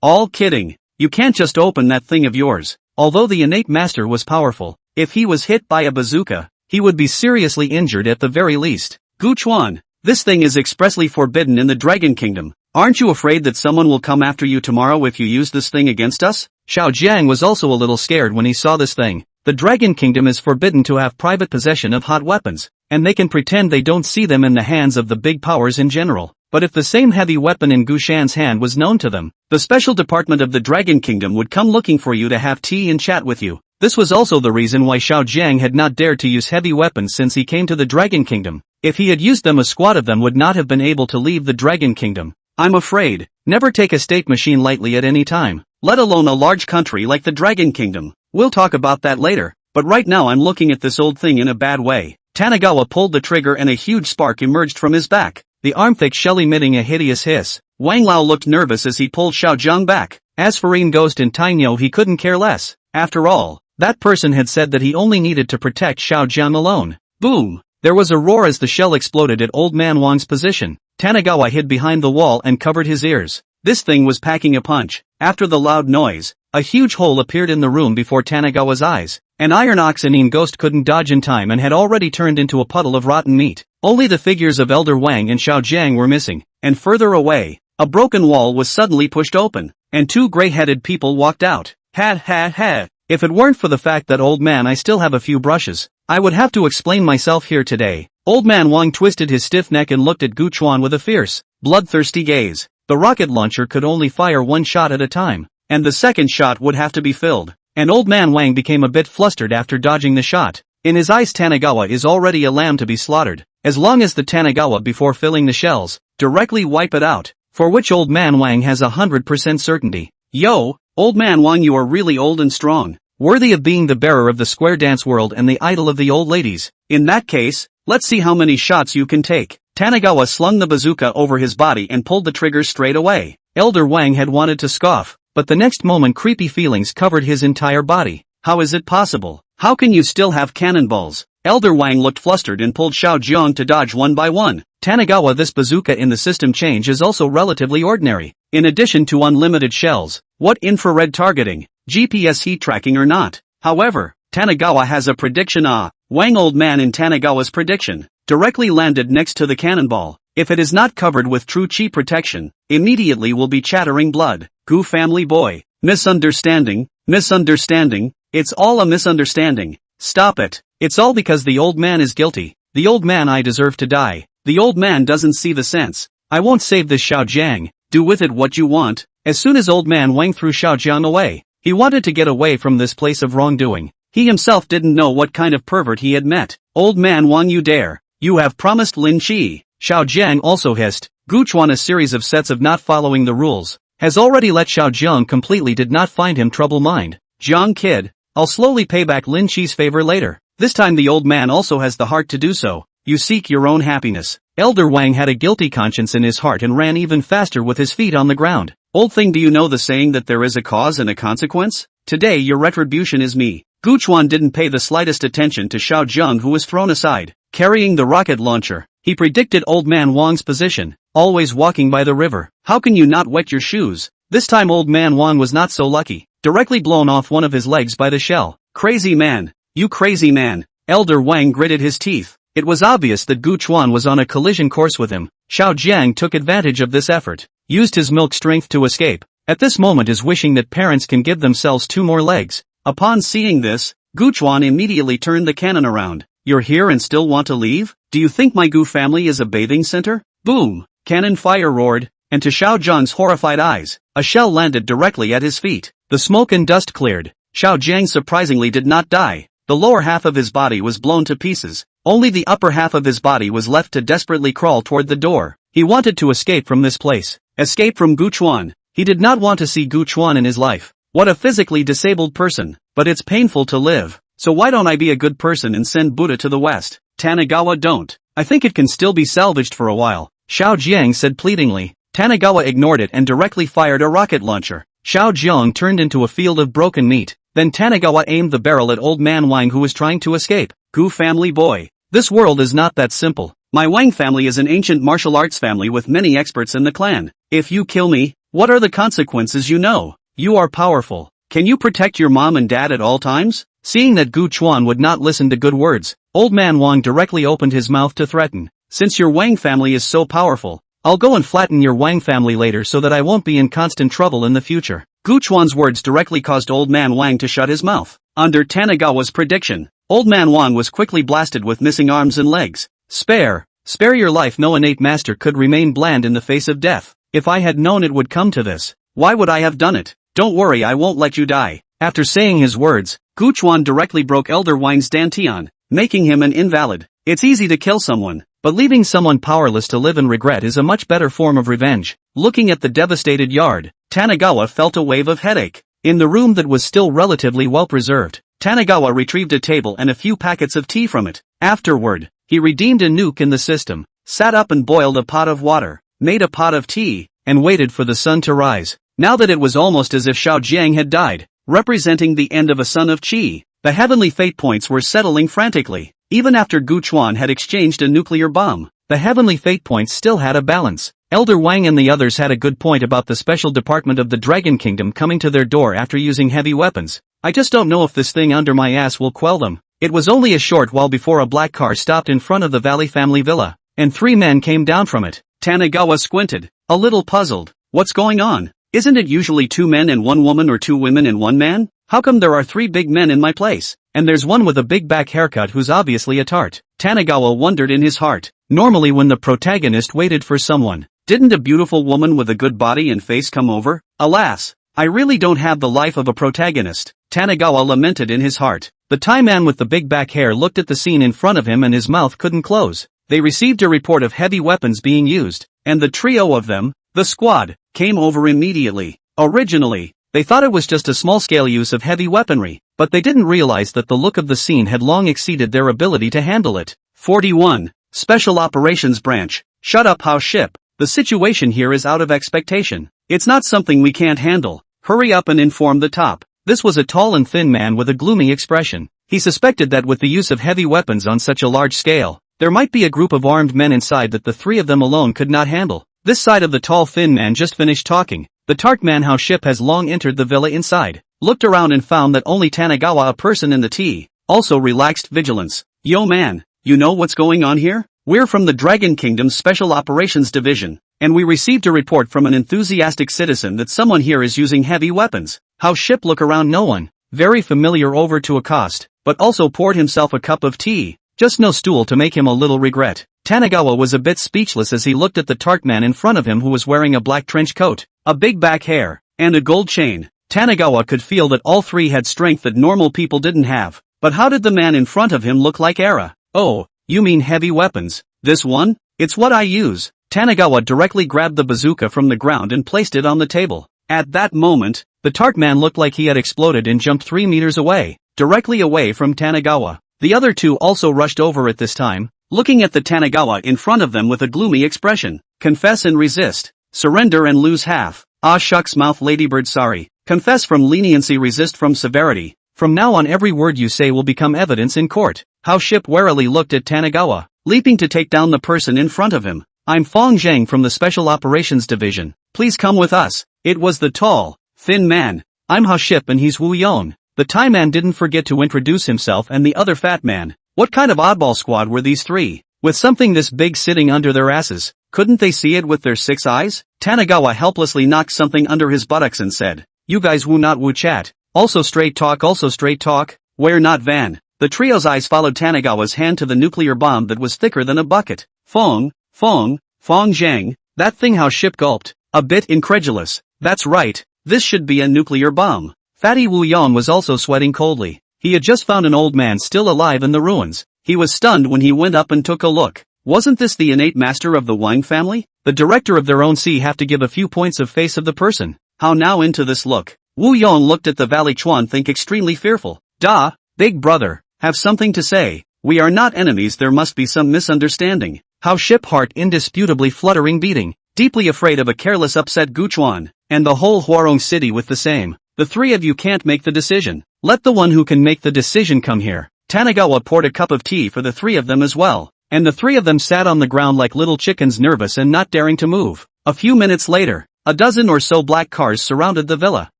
all kidding. You can't just open that thing of yours. Although the innate master was powerful, if he was hit by a bazooka, he would be seriously injured at the very least. Gu Chuan, this thing is expressly forbidden in the Dragon Kingdom. Aren't you afraid that someone will come after you tomorrow if you use this thing against us? Xiaojiang was also a little scared when he saw this thing. The Dragon Kingdom is forbidden to have private possession of hot weapons, and they can pretend they don't see them in the hands of the big powers in general. But if the same heavy weapon in Gu Shan's hand was known to them, the special department of the Dragon Kingdom would come looking for you to have tea and chat with you. This was also the reason why Xiaojiang had not dared to use heavy weapons since he came to the Dragon Kingdom. If he had used them, a squad of them would not have been able to leave the Dragon Kingdom. I'm afraid. Never take a state machine lightly at any time, let alone a large country like the Dragon Kingdom. We'll talk about that later, but right now I'm looking at this old thing in a bad way. Tanagawa pulled the trigger and a huge spark emerged from his back, the arm-thick shell emitting a hideous hiss. Wang Lao looked nervous as he pulled Xiaojiang back. As for Yin Ghost and Tainyo, he couldn't care less. After all, that person had said that he only needed to protect Xiaojiang alone. Boom! There was a roar as the shell exploded at Old Man Wang's position. Tanagawa hid behind the wall and covered his ears. This thing was packing a punch. After the loud noise, a huge hole appeared in the room before Tanagawa's eyes. An iron ox and Yin Ghost couldn't dodge in time and had already turned into a puddle of rotten meat. Only the figures of Elder Wang and Xiaojiang were missing, and further away, a broken wall was suddenly pushed open, and two gray-headed people walked out. Ha ha ha. If it weren't for the fact that old man I still have a few brushes, I would have to explain myself here today. Old man Wang twisted his stiff neck and looked at Gu Chuan with a fierce, bloodthirsty gaze. The rocket launcher could only fire one shot at a time, and the second shot would have to be filled. And old man Wang became a bit flustered after dodging the shot. In his eyes, Tanagawa is already a lamb to be slaughtered. As long as the Tanagawa before filling the shells, directly wipe it out, for which old man Wang has 100% certainty. Yo, old man Wang, you are really old and strong, worthy of being the bearer of the square dance world and the idol of the old ladies. In that case, let's see how many shots you can take. Tanagawa slung the bazooka over his body and pulled the trigger straight away. Elder Wang had wanted to scoff, but the next moment creepy feelings covered his entire body. How is it possible? How can you still have cannonballs? Elder Wang looked flustered and pulled Xiaojiang to dodge one by one. Tanagawa, this bazooka in the system change is also relatively ordinary. In addition to unlimited shells, what infrared targeting, GPS heat tracking or not. However, Tanagawa has a prediction. Wang old man in Tanagawa's prediction directly landed next to the cannonball. If it is not covered with true chi protection, immediately will be chattering blood. Gu family boy. Misunderstanding, it's all a misunderstanding. Stop it. It's all because the old man is guilty. The old man, I deserve to die. The old man doesn't see the sense. I won't save this Xiaojiang. Do with it what you want. As soon as old man Wang threw Xiaojiang away, he wanted to get away from this place of wrongdoing. He himself didn't know what kind of pervert he had met. Old man Wang, you dare. You have promised Lin Qi. Xiaojiang also hissed. Gu Chuan, a series of sets of not following the rules, has already let Xiaojiang completely did not find him trouble mind. Jiang kid, I'll slowly pay back Lin Qi's favor later. This time the old man also has the heart to do so. You seek your own happiness. Elder Wang had a guilty conscience in his heart and ran even faster with his feet on the ground. Old thing, do you know the saying that there is a cause and a consequence? Today your retribution is me. Gu Chuan didn't pay the slightest attention to Xiaojiang, who was thrown aside, carrying the rocket launcher. He predicted old man Wang's position, always walking by the river. How can you not wet your shoes? This time old man Wang was not so lucky, directly blown off one of his legs by the shell. Crazy man. You crazy man. Elder Wang gritted his teeth. It was obvious that Gu Chuan was on a collision course with him. Xiaojiang took advantage of this effort, used his milk strength to escape. At this moment is wishing that parents can give themselves 2 more legs. Upon seeing this, Gu Chuan immediately turned the cannon around. You're here and still want to leave? Do you think my Gu family is a bathing center? Boom! Cannon fire roared, and to Xiaojiang's horrified eyes, a shell landed directly at his feet. The smoke and dust cleared. Xiaojiang surprisingly did not die. The lower half of his body was blown to pieces. Only the upper half of his body was left to desperately crawl toward the door. He wanted to escape from this place. Escape from Gu Chuan. He did not want to see Gu Chuan in his life. What a physically disabled person. But it's painful to live. So why don't I be a good person and send Buddha to the west? Tanagawa, don't. I think it can still be salvaged for a while. Xiao Jiang said pleadingly. Tanagawa ignored it and directly fired a rocket launcher. Xiao Jiang turned into a field of broken meat. Then Tanagawa aimed the barrel at old man Wang, who was trying to escape. Gu family boy. This world is not that simple. My Wang family is an ancient martial arts family with many experts in the clan. If you kill me, what are the consequences you know? You are powerful. Can you protect your mom and dad at all times? Seeing that Gu Chuan would not listen to good words, old man Wang directly opened his mouth to threaten. Since your Wang family is so powerful, I'll go and flatten your Wang family later so that I won't be in constant trouble in the future. Gu Chuan's words directly caused old man Wang to shut his mouth. Under Tanagawa's prediction, old man Wang was quickly blasted with missing arms and legs. Spare your life. No innate master could remain bland in the face of death. If I had known it would come to this, why would I have done it? Don't worry, I won't let you die. After saying his words, Gu Chuan directly broke Elder Wang's dantian, making him an invalid. It's easy to kill someone, but leaving someone powerless to live in regret is a much better form of revenge. Looking at the devastated yard, Tanagawa felt a wave of headache. In the room that was still relatively well preserved, Tanagawa retrieved a table and a few packets of tea from it. Afterward, he redeemed a nuke in the system, sat up and boiled a pot of water, made a pot of tea, and waited for the sun to rise. Now that it was almost as if Xiao Jiang had died, representing the end of a son of Qi, the heavenly fate points were settling frantically. Even after Gu Chuan had exchanged a nuclear bomb, the heavenly fate points still had a balance. Elder Wang and the others had a good point about the special department of the Dragon Kingdom coming to their door after using heavy weapons. I just don't know if this thing under my ass will quell them. It was only a short while before a black car stopped in front of the Valley family villa, and 3 men came down from it. Tanagawa squinted, a little puzzled. What's going on? Isn't it usually 2 men and 1 woman or 2 women and 1 man? How come there are 3 big men in my place? And there's one with a big back haircut who's obviously a tart. Tanagawa wondered in his heart. Normally when the protagonist waited for someone, didn't a beautiful woman with a good body and face come over? Alas, I really don't have the life of a protagonist. Tanagawa lamented in his heart. The Thai man with the big back hair looked at the scene in front of him and his mouth couldn't close. They received a report of heavy weapons being used, and the trio of them, the squad, came over immediately. Originally, they thought it was just a small-scale use of heavy weaponry, but they didn't realize that the look of the scene had long exceeded their ability to handle it. 41. Special Operations Branch. Shut up, house ship. The situation here is out of expectation. It's not something we can't handle. Hurry up and inform the top. This was a tall and thin man with a gloomy expression. He suspected that with the use of heavy weapons on such a large scale, there might be a group of armed men inside that the 3 of them alone could not handle. This side of the tall thin man just finished talking. The Tart man house ship has long entered the villa inside, looked around and found that only Tanagawa, a person in the tea, also relaxed vigilance. Yo man, you know what's going on here? We're from the Dragon Kingdom's Special Operations Division, and we received a report from an enthusiastic citizen that someone here is using heavy weapons. House ship look around, no one, very familiar, over to accost, but also poured himself a cup of tea, just no stool to make him a little regret. Tanagawa was a bit speechless as he looked at the tart man in front of him who was wearing a black trench coat, a big back hair, and a gold chain. Tanagawa could feel that all 3 had strength that normal people didn't have, but how did the man in front of him look like Era? Oh, you mean heavy weapons? This one? It's what I use. Tanagawa directly grabbed the bazooka from the ground and placed it on the table. At that moment, the tart man looked like he had exploded and jumped 3 meters away, directly away from Tanagawa. The other 2 also rushed over at this time, looking at the Tanagawa in front of them with a gloomy expression. Confess and resist. Surrender and lose half. Ah shucks, mouth ladybird, sorry. Confess from leniency, resist from severity. From now on every word you say will become evidence in court. House ship warily looked at Tanagawa, leaping to take down the person in front of him. I'm Fong Zhang from the Special Operations Division. Please come with us. It was the tall, thin man. I'm House ship and he's Wu Yon. The Thai man didn't forget to introduce himself and the other fat man. What kind of oddball squad were these 3? With something this big sitting under their asses, couldn't they see it with their 6 eyes? Tanagawa helplessly knocked something under his buttocks and said, you guys woo not woo chat. Also straight talk. We're not van. The trio's eyes followed Tanagawa's hand to the nuclear bomb that was thicker than a bucket. Fong Zhang, that thing, house ship gulped, a bit incredulous. That's right, this should be a nuclear bomb. Fatty Wu Yon was also sweating coldly. He had just found an old man still alive in the ruins. He was stunned when he went up and took a look. Wasn't this the innate master of the Wang family? The director of their own sea have to give a few points of face of the person. How now into this look? Wu Yong looked at the Valley Chuan think extremely fearful. Da, big brother, have something to say. We are not enemies, there must be some misunderstanding. How ship heart indisputably fluttering beating, deeply afraid of a careless upset Gu Chuan, and the whole Huarong city with the same. The three of you can't make the decision. Let the one who can make the decision come here. Tanagawa poured a cup of tea for the three of them as well. And the three of them sat on the ground like little chickens, nervous and not daring to move. A few minutes later, a dozen or so black cars surrounded the villa,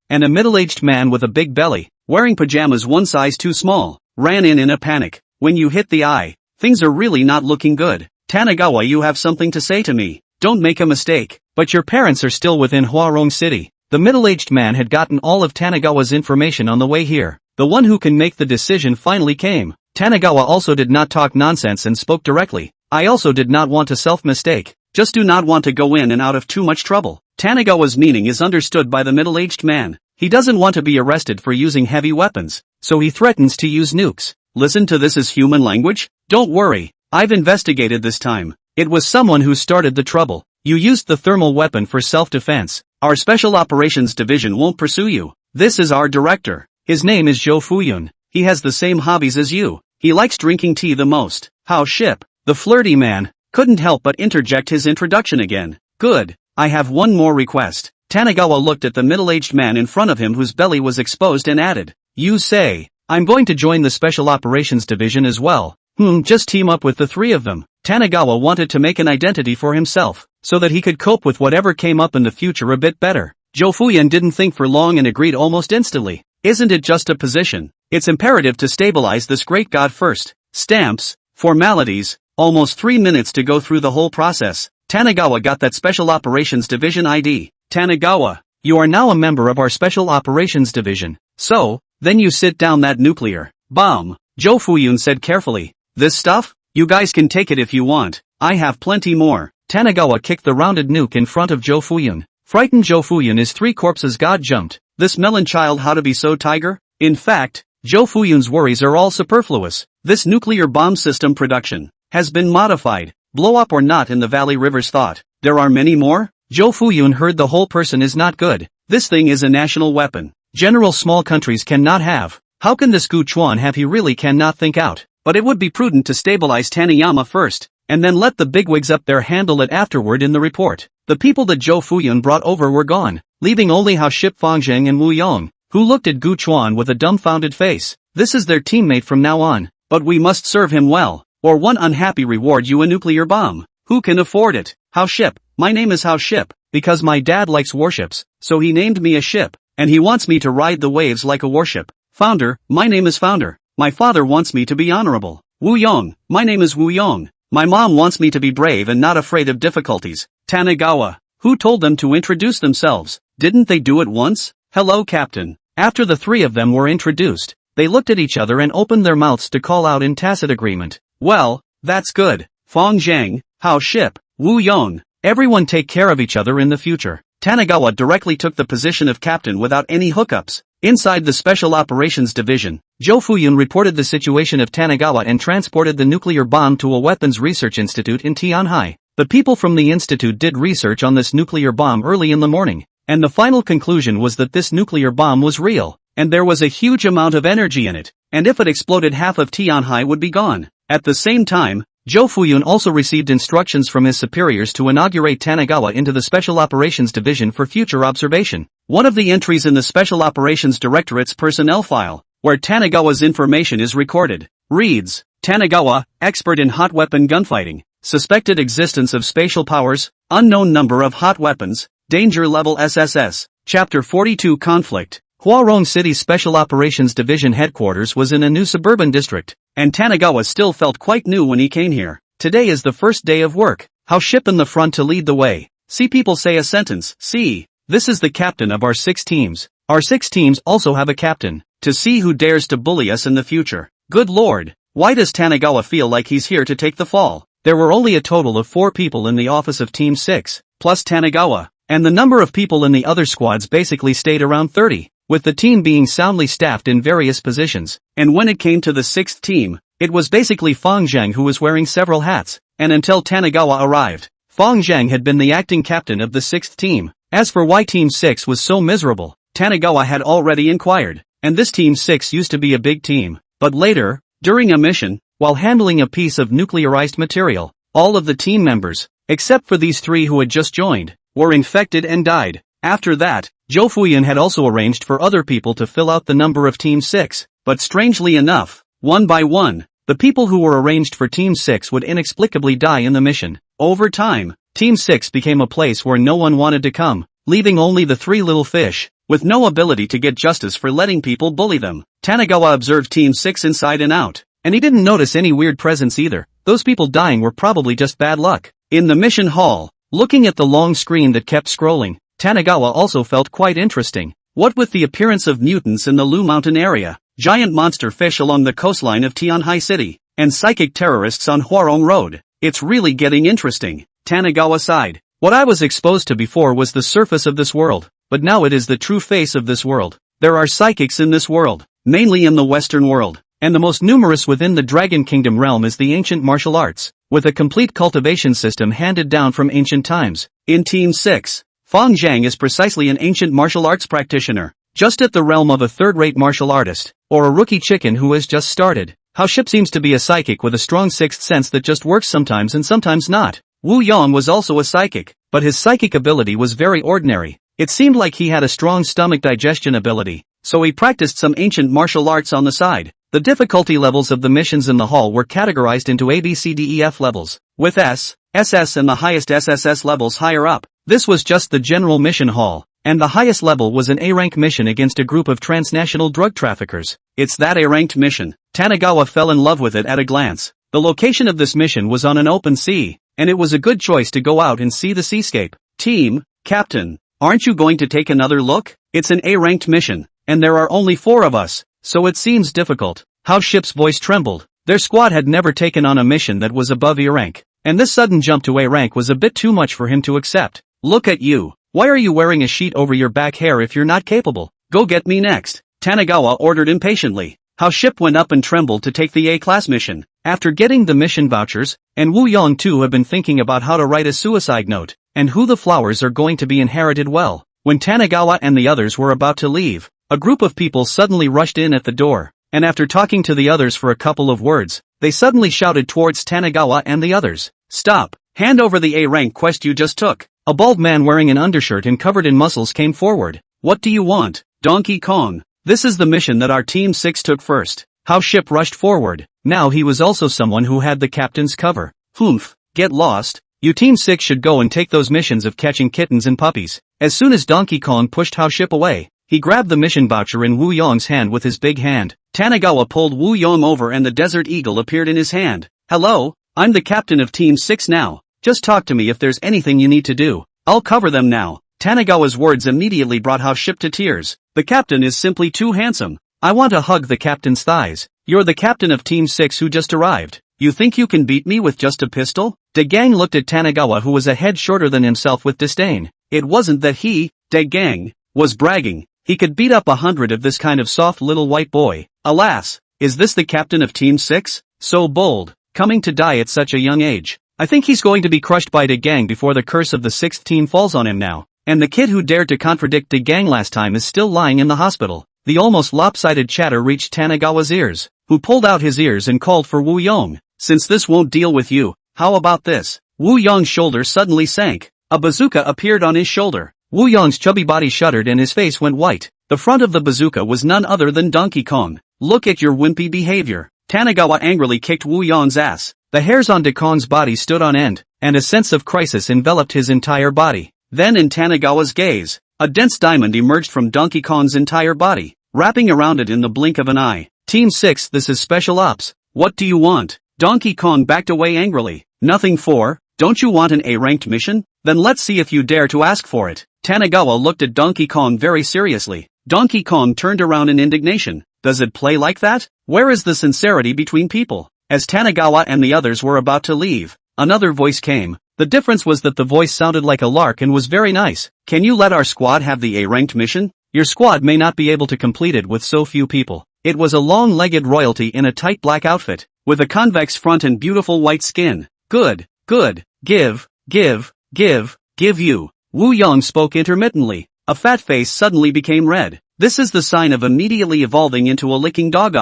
and a middle-aged man with a big belly, wearing pajamas one size too small, ran in a panic. When you hit the eye, things are really not looking good. Tanagawa, you have something to say to me. Don't make a mistake. But your parents are still within Huarong City. The middle-aged man had gotten all of Tanagawa's information on the way here. The one who can make the decision finally came. Tanagawa also did not talk nonsense and spoke directly. I also did not want to self-mistake. Just do not want to go in and out of too much trouble. Tanagawa's meaning is understood by the middle-aged man. He doesn't want to be arrested for using heavy weapons, so he threatens to use nukes. Listen to this as human language? Don't worry, I've investigated this time. It was someone who started the trouble. You used the thermal weapon for self-defense. Our Special Operations Division won't pursue you. This is our director. His name is Zhou Fuyun. He has the same hobbies as you. He likes drinking tea the most. How ship? The flirty man couldn't help but interject his introduction again. Good. I have one more request. Tanagawa looked at the middle-aged man in front of him whose belly was exposed and added, you say, I'm going to join the Special Operations Division as well. Just team up with the three of them. Tanagawa wanted to make an identity for himself, so that he could cope with whatever came up in the future a bit better. Zhou Fuyun didn't think for long and agreed almost instantly. Isn't it just a position? It's imperative to stabilize this great god first. Stamps, formalities, almost 3 minutes to go through the whole process. Tanagawa got that Special Operations Division ID. Tanagawa, you are now a member of our Special Operations Division. So, then you sit down that nuclear bomb. Zhou Fuyun said carefully. This stuff? You guys can take it if you want. I have plenty more. Tanagawa kicked the rounded nuke in front of Zhou Fuyun. Frightened Zhou Fuyun is three corpses god jumped. This melon child, how to be so tiger? In fact, Zhou Fuyun's worries are all superfluous. This nuclear bomb system production has been modified. Blow up or not in the Valley Rivers thought. There are many more? Zhou Fuyun heard the whole person is not good. This thing is a national weapon. General small countries cannot have. How can this Gu Chuan have? He really cannot think out. But it would be prudent to stabilize Taniyama first, and then let the bigwigs up there handle it afterward in the report. The people that Zhou Fuyun brought over were gone, leaving only Hao Ship Fangzheng and Wu Yong, who looked at Gu Chuan with a dumbfounded face. This is their teammate from now on, but we must serve him well, or one unhappy reward you a nuclear bomb. Who can afford it? Hao Ship. My name is Hao Ship, because my dad likes warships, so he named me a ship, and he wants me to ride the waves like a warship. Founder, my name is Founder. My father wants me to be honorable. Wu Yong, my name is Wu Yong. My mom wants me to be brave and not afraid of difficulties. Tanagawa, who told them to introduce themselves? Didn't they do it once? Hello, Captain. After the three of them were introduced, they looked at each other and opened their mouths to call out in tacit agreement. Well, that's good. Fang Zhang, Hao Ship, Wu Yong, everyone take care of each other in the future. Tanagawa directly took the position of captain without any hookups. Inside the Special Operations Division, Zhou Fuyun reported the situation of Tanagawa and transported the nuclear bomb to a weapons research institute in Tianhai. The people from the institute did research on this nuclear bomb early in the morning, and the final conclusion was that this nuclear bomb was real, and there was a huge amount of energy in it, and if it exploded half of Tianhai would be gone. At the same time, Zhou Fuyun also received instructions from his superiors to inaugurate Tanagawa into the Special Operations Division for future observation. One of the entries in the Special Operations Directorate's personnel file, where Tanagawa's information is recorded, reads, Tanagawa, expert in hot weapon gunfighting, suspected existence of spatial powers, unknown number of hot weapons, danger level SSS. Chapter 42 Conflict. Huarong City's Special Operations Division headquarters was in a new suburban district, and Tanagawa still felt quite new when he came here. Today is the first day of work. Hao Ship in the front to lead the way. See people say a sentence. See, this is the captain of our 6 teams. Our 6 teams also have a captain, to see who dares to bully us in the future. Good lord, why does Tanagawa feel like he's here to take the fall? There were only a total of 4 people in the office of Team 6, plus Tanagawa, and the number of people in the other squads basically stayed around 30. with the team being soundly staffed in various positions. And when it came to the 6th team, it was basically Fang Zhang who was wearing several hats, and until Tanigawa arrived, Fang Zhang had been the acting captain of the 6th team. As for why Team 6 was so miserable, Tanigawa had already inquired, and this Team 6 used to be a big team. But later, during a mission, while handling a piece of nuclearized material, all of the team members, except for these 3 who had just joined, were infected and died. After that, Zhou Fuyan had also arranged for other people to fill out the number of Team 6, but strangely enough, one by one, the people who were arranged for Team 6 would inexplicably die in the mission. Over time, Team 6 became a place where no one wanted to come, leaving only the 3 little fish, with no ability to get justice for letting people bully them. Tanigawa observed Team 6 inside and out, and he didn't notice any weird presence either. Those people dying were probably just bad luck. In the mission hall, looking at the long screen that kept scrolling, Tanigawa also felt quite interesting. What with the appearance of mutants in the Lu Mountain area, giant monster fish along the coastline of Tianhai City, and psychic terrorists on Huarong Road, it's really getting interesting. Tanigawa sighed. What I was exposed to before was the surface of this world, but now it is the true face of this world. There are psychics in this world, mainly in the Western world, and the most numerous within the Dragon Kingdom realm is the ancient martial arts, with a complete cultivation system handed down from ancient times. In Team 6, Fang Zhang is precisely an ancient martial arts practitioner, just at the realm of a third-rate martial artist, or a rookie chicken who has just started. How Ship seems to be a psychic with a strong sixth sense that just works sometimes and sometimes not. Wu Yong was also a psychic, but his psychic ability was very ordinary. It seemed like he had a strong stomach digestion ability, so he practiced some ancient martial arts on the side. The difficulty levels of the missions in the hall were categorized into A, B, C, D, E, F levels, with S, SS and the highest SSS levels higher up. This was just the general mission hall, and the highest level was an A-rank mission against a group of transnational drug traffickers. It's that A-ranked mission. Tanigawa fell in love with it at a glance. The location of this mission was on an open sea, and it was a good choice to go out and see the seascape. Team Captain, aren't you going to take another look? It's an A-ranked mission, and there are only 4 of us, so it seems difficult. How Ship's voice trembled. Their squad had never taken on a mission that was above E rank, and this sudden jump to A rank was a bit too much for him to accept. Look at you. Why are you wearing a sheet over your back hair if you're not capable? Go get me next. Tanigawa ordered impatiently. How Ship went up and trembled to take the A-class mission. After getting the mission vouchers, and Wu Yong too have been thinking about how to write a suicide note, and who the flowers are going to be inherited well. When Tanigawa and the others were about to leave, a group of people suddenly rushed in at the door, and after talking to the others for a couple of words, they suddenly shouted towards Tanigawa and the others. Stop! Hand over the A-rank quest you just took. A bald man wearing an undershirt and covered in muscles came forward. What do you want, Donkey Kong? This is the mission that our Team 6 took first. How Ship rushed forward. Now he was also someone who had the captain's cover. Humph, get lost. You Team 6 should go and take those missions of catching kittens and puppies. As soon as Donkey Kong pushed How Ship away, he grabbed the mission voucher in Wu Yong's hand with his big hand. Tanigawa pulled Wu Yong over and the Desert Eagle appeared in his hand. Hello, I'm the captain of Team 6 now. Just talk to me if there's anything you need to do. I'll cover them now. Tanigawa's words immediately brought How Ship to tears. The captain is simply too handsome. I want to hug the captain's thighs. You're the captain of Team 6 who just arrived. You think you can beat me with just a pistol? De Gang looked at Tanigawa who was a head shorter than himself with disdain. It wasn't that he, De Gang, was bragging. He could beat up 100 of this kind of soft little white boy. Alas, is this the captain of Team 6? So bold, coming to die at such a young age. I think he's going to be crushed by De Gang before the curse of the 6th team falls on him now. And the kid who dared to contradict De Gang last time is still lying in the hospital. The almost lopsided chatter reached Tanigawa's ears, who pulled out his ears and called for Wu Yong. Since this won't deal with you, how about this? Wu Yong's shoulder suddenly sank. A bazooka appeared on his shoulder. Wu Yong's chubby body shuddered and his face went white. The front of the bazooka was none other than Donkey Kong. Look at your wimpy behavior. Tanigawa angrily kicked Wu Yong's ass. The hairs on De Kong's body stood on end, and a sense of crisis enveloped his entire body. Then in Tanigawa's gaze, a dense diamond emerged from Donkey Kong's entire body, wrapping around it in the blink of an eye. Team 6, this is Special Ops. What do you want? Donkey Kong backed away angrily. Nothing for? Don't you want an A-ranked mission? Then let's see if you dare to ask for it. Tanigawa looked at Donkey Kong very seriously. Donkey Kong turned around in indignation. Does it play like that? Where is the sincerity between people? As Tanigawa and the others were about to leave, another voice came. The difference was that the voice sounded like a lark and was very nice. Can you let our squad have the A-ranked mission? Your squad may not be able to complete it with so few people. It was a long-legged royalty in a tight black outfit, with a convex front and beautiful white skin. Good, good, give you. Wu Yong spoke intermittently. A fat face suddenly became red. This is the sign of immediately evolving into a licking dog.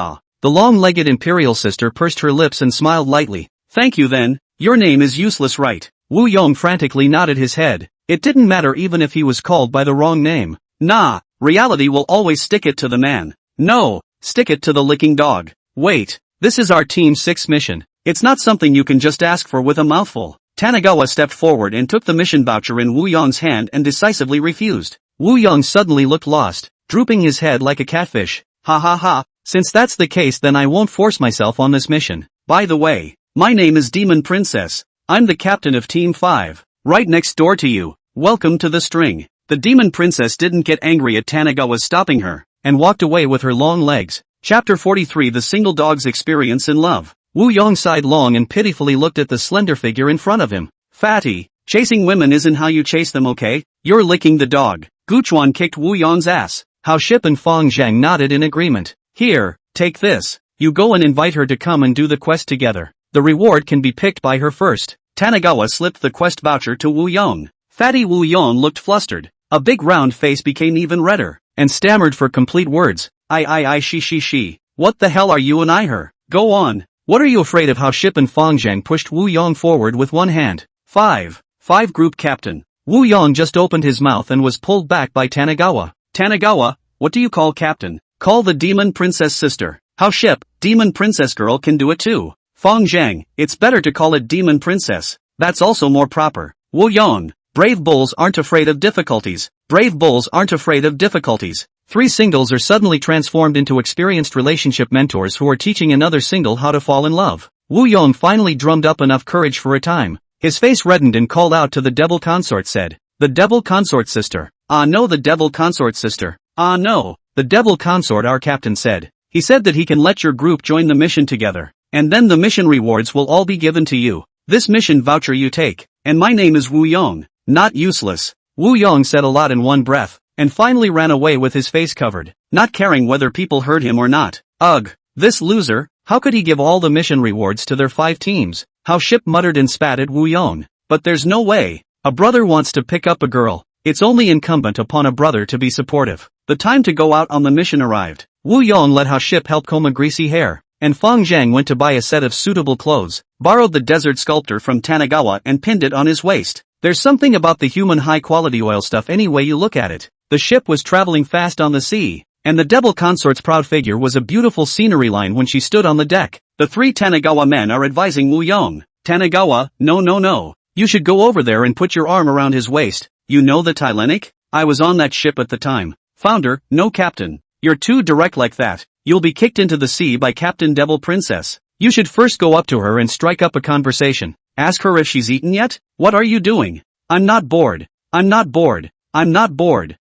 The long-legged imperial sister pursed her lips and smiled lightly. Thank you then, your name is useless, right? Wu Yong frantically nodded his head. It didn't matter even if he was called by the wrong name. Nah, reality will always stick it to the man. No, stick it to the licking dog. Wait, this is our Team 6 mission. It's not something you can just ask for with a mouthful. Tanagawa stepped forward and took the mission voucher in Wu Yong's hand and decisively refused. Wu Yong suddenly looked lost, drooping his head like a catfish. Ha ha ha, since that's the case then I won't force myself on this mission. By the way, my name is Demon Princess. I'm the captain of Team 5, right next door to you. Welcome to the string. The Demon Princess didn't get angry at Tanagawa's stopping her, and walked away with her long legs. Chapter 43 The Single Dog's Experience in Love. Wu Yong sighed long and pitifully looked at the slender figure in front of him. Fatty, chasing women isn't how you chase them, okay? You're licking the dog. Guchuan kicked Wu Yong's ass. Hao Ship and Fong Zhang nodded in agreement. Here, take this. You go and invite her to come and do the quest together. The reward can be picked by her first. Tanagawa slipped the quest voucher to Wu Yong. Fatty Wu Yong looked flustered. A big round face became even redder, and stammered for complete words. She. What the hell are you and I her? Go on. What are you afraid of? Hao Ship and Fong Zhang pushed Wu Yong forward with one hand. 5 Group Captain. Wu Yong just opened his mouth and was pulled back by Tanagawa. Tanagawa, what do you call captain? Call the Demon Princess sister. Hao Ship, Demon Princess girl can do it too. Fong Zhang, it's better to call it Demon Princess. That's also more proper. Wu Yong, brave bulls aren't afraid of difficulties. Brave bulls aren't afraid of difficulties. 3 singles are suddenly transformed into experienced relationship mentors who are teaching another single how to fall in love. Wu Yong finally drummed up enough courage for a time. His face reddened and called out to the devil consort said. The devil consort sister. Ah no, the devil consort sister. Ah no, the devil consort our captain said. He said that he can let your group join the mission together, and then the mission rewards will all be given to you. This mission voucher you take, and my name is Wu Yong, not useless. Wu Yong said a lot in one breath, and finally ran away with his face covered, not caring whether people heard him or not. Ugh, this loser, how could he give all the mission rewards to their 5 teams? Hao Ship muttered and spat at Wu Yong. But there's no way. A brother wants to pick up a girl. It's only incumbent upon a brother to be supportive. The time to go out on the mission arrived. Wu Yong let Hao Ship help comb a greasy hair, and Fong Zhang went to buy a set of suitable clothes, borrowed the desert sculptor from Tanagawa and pinned it on his waist. There's something about the human high-quality oil stuff any way you look at it. The ship was traveling fast on the sea, and the devil consort's proud figure was a beautiful scenery line when she stood on the deck. The 3 Tanagawa men are advising Wu Yong. Tanagawa, no. You should go over there and put your arm around his waist. You know the Titanic? I was on that ship at the time. Founder, no captain. You're too direct like that. You'll be kicked into the sea by Captain Devil Princess. You should first go up to her and strike up a conversation. Ask her if she's eaten yet? What are you doing? I'm not bored.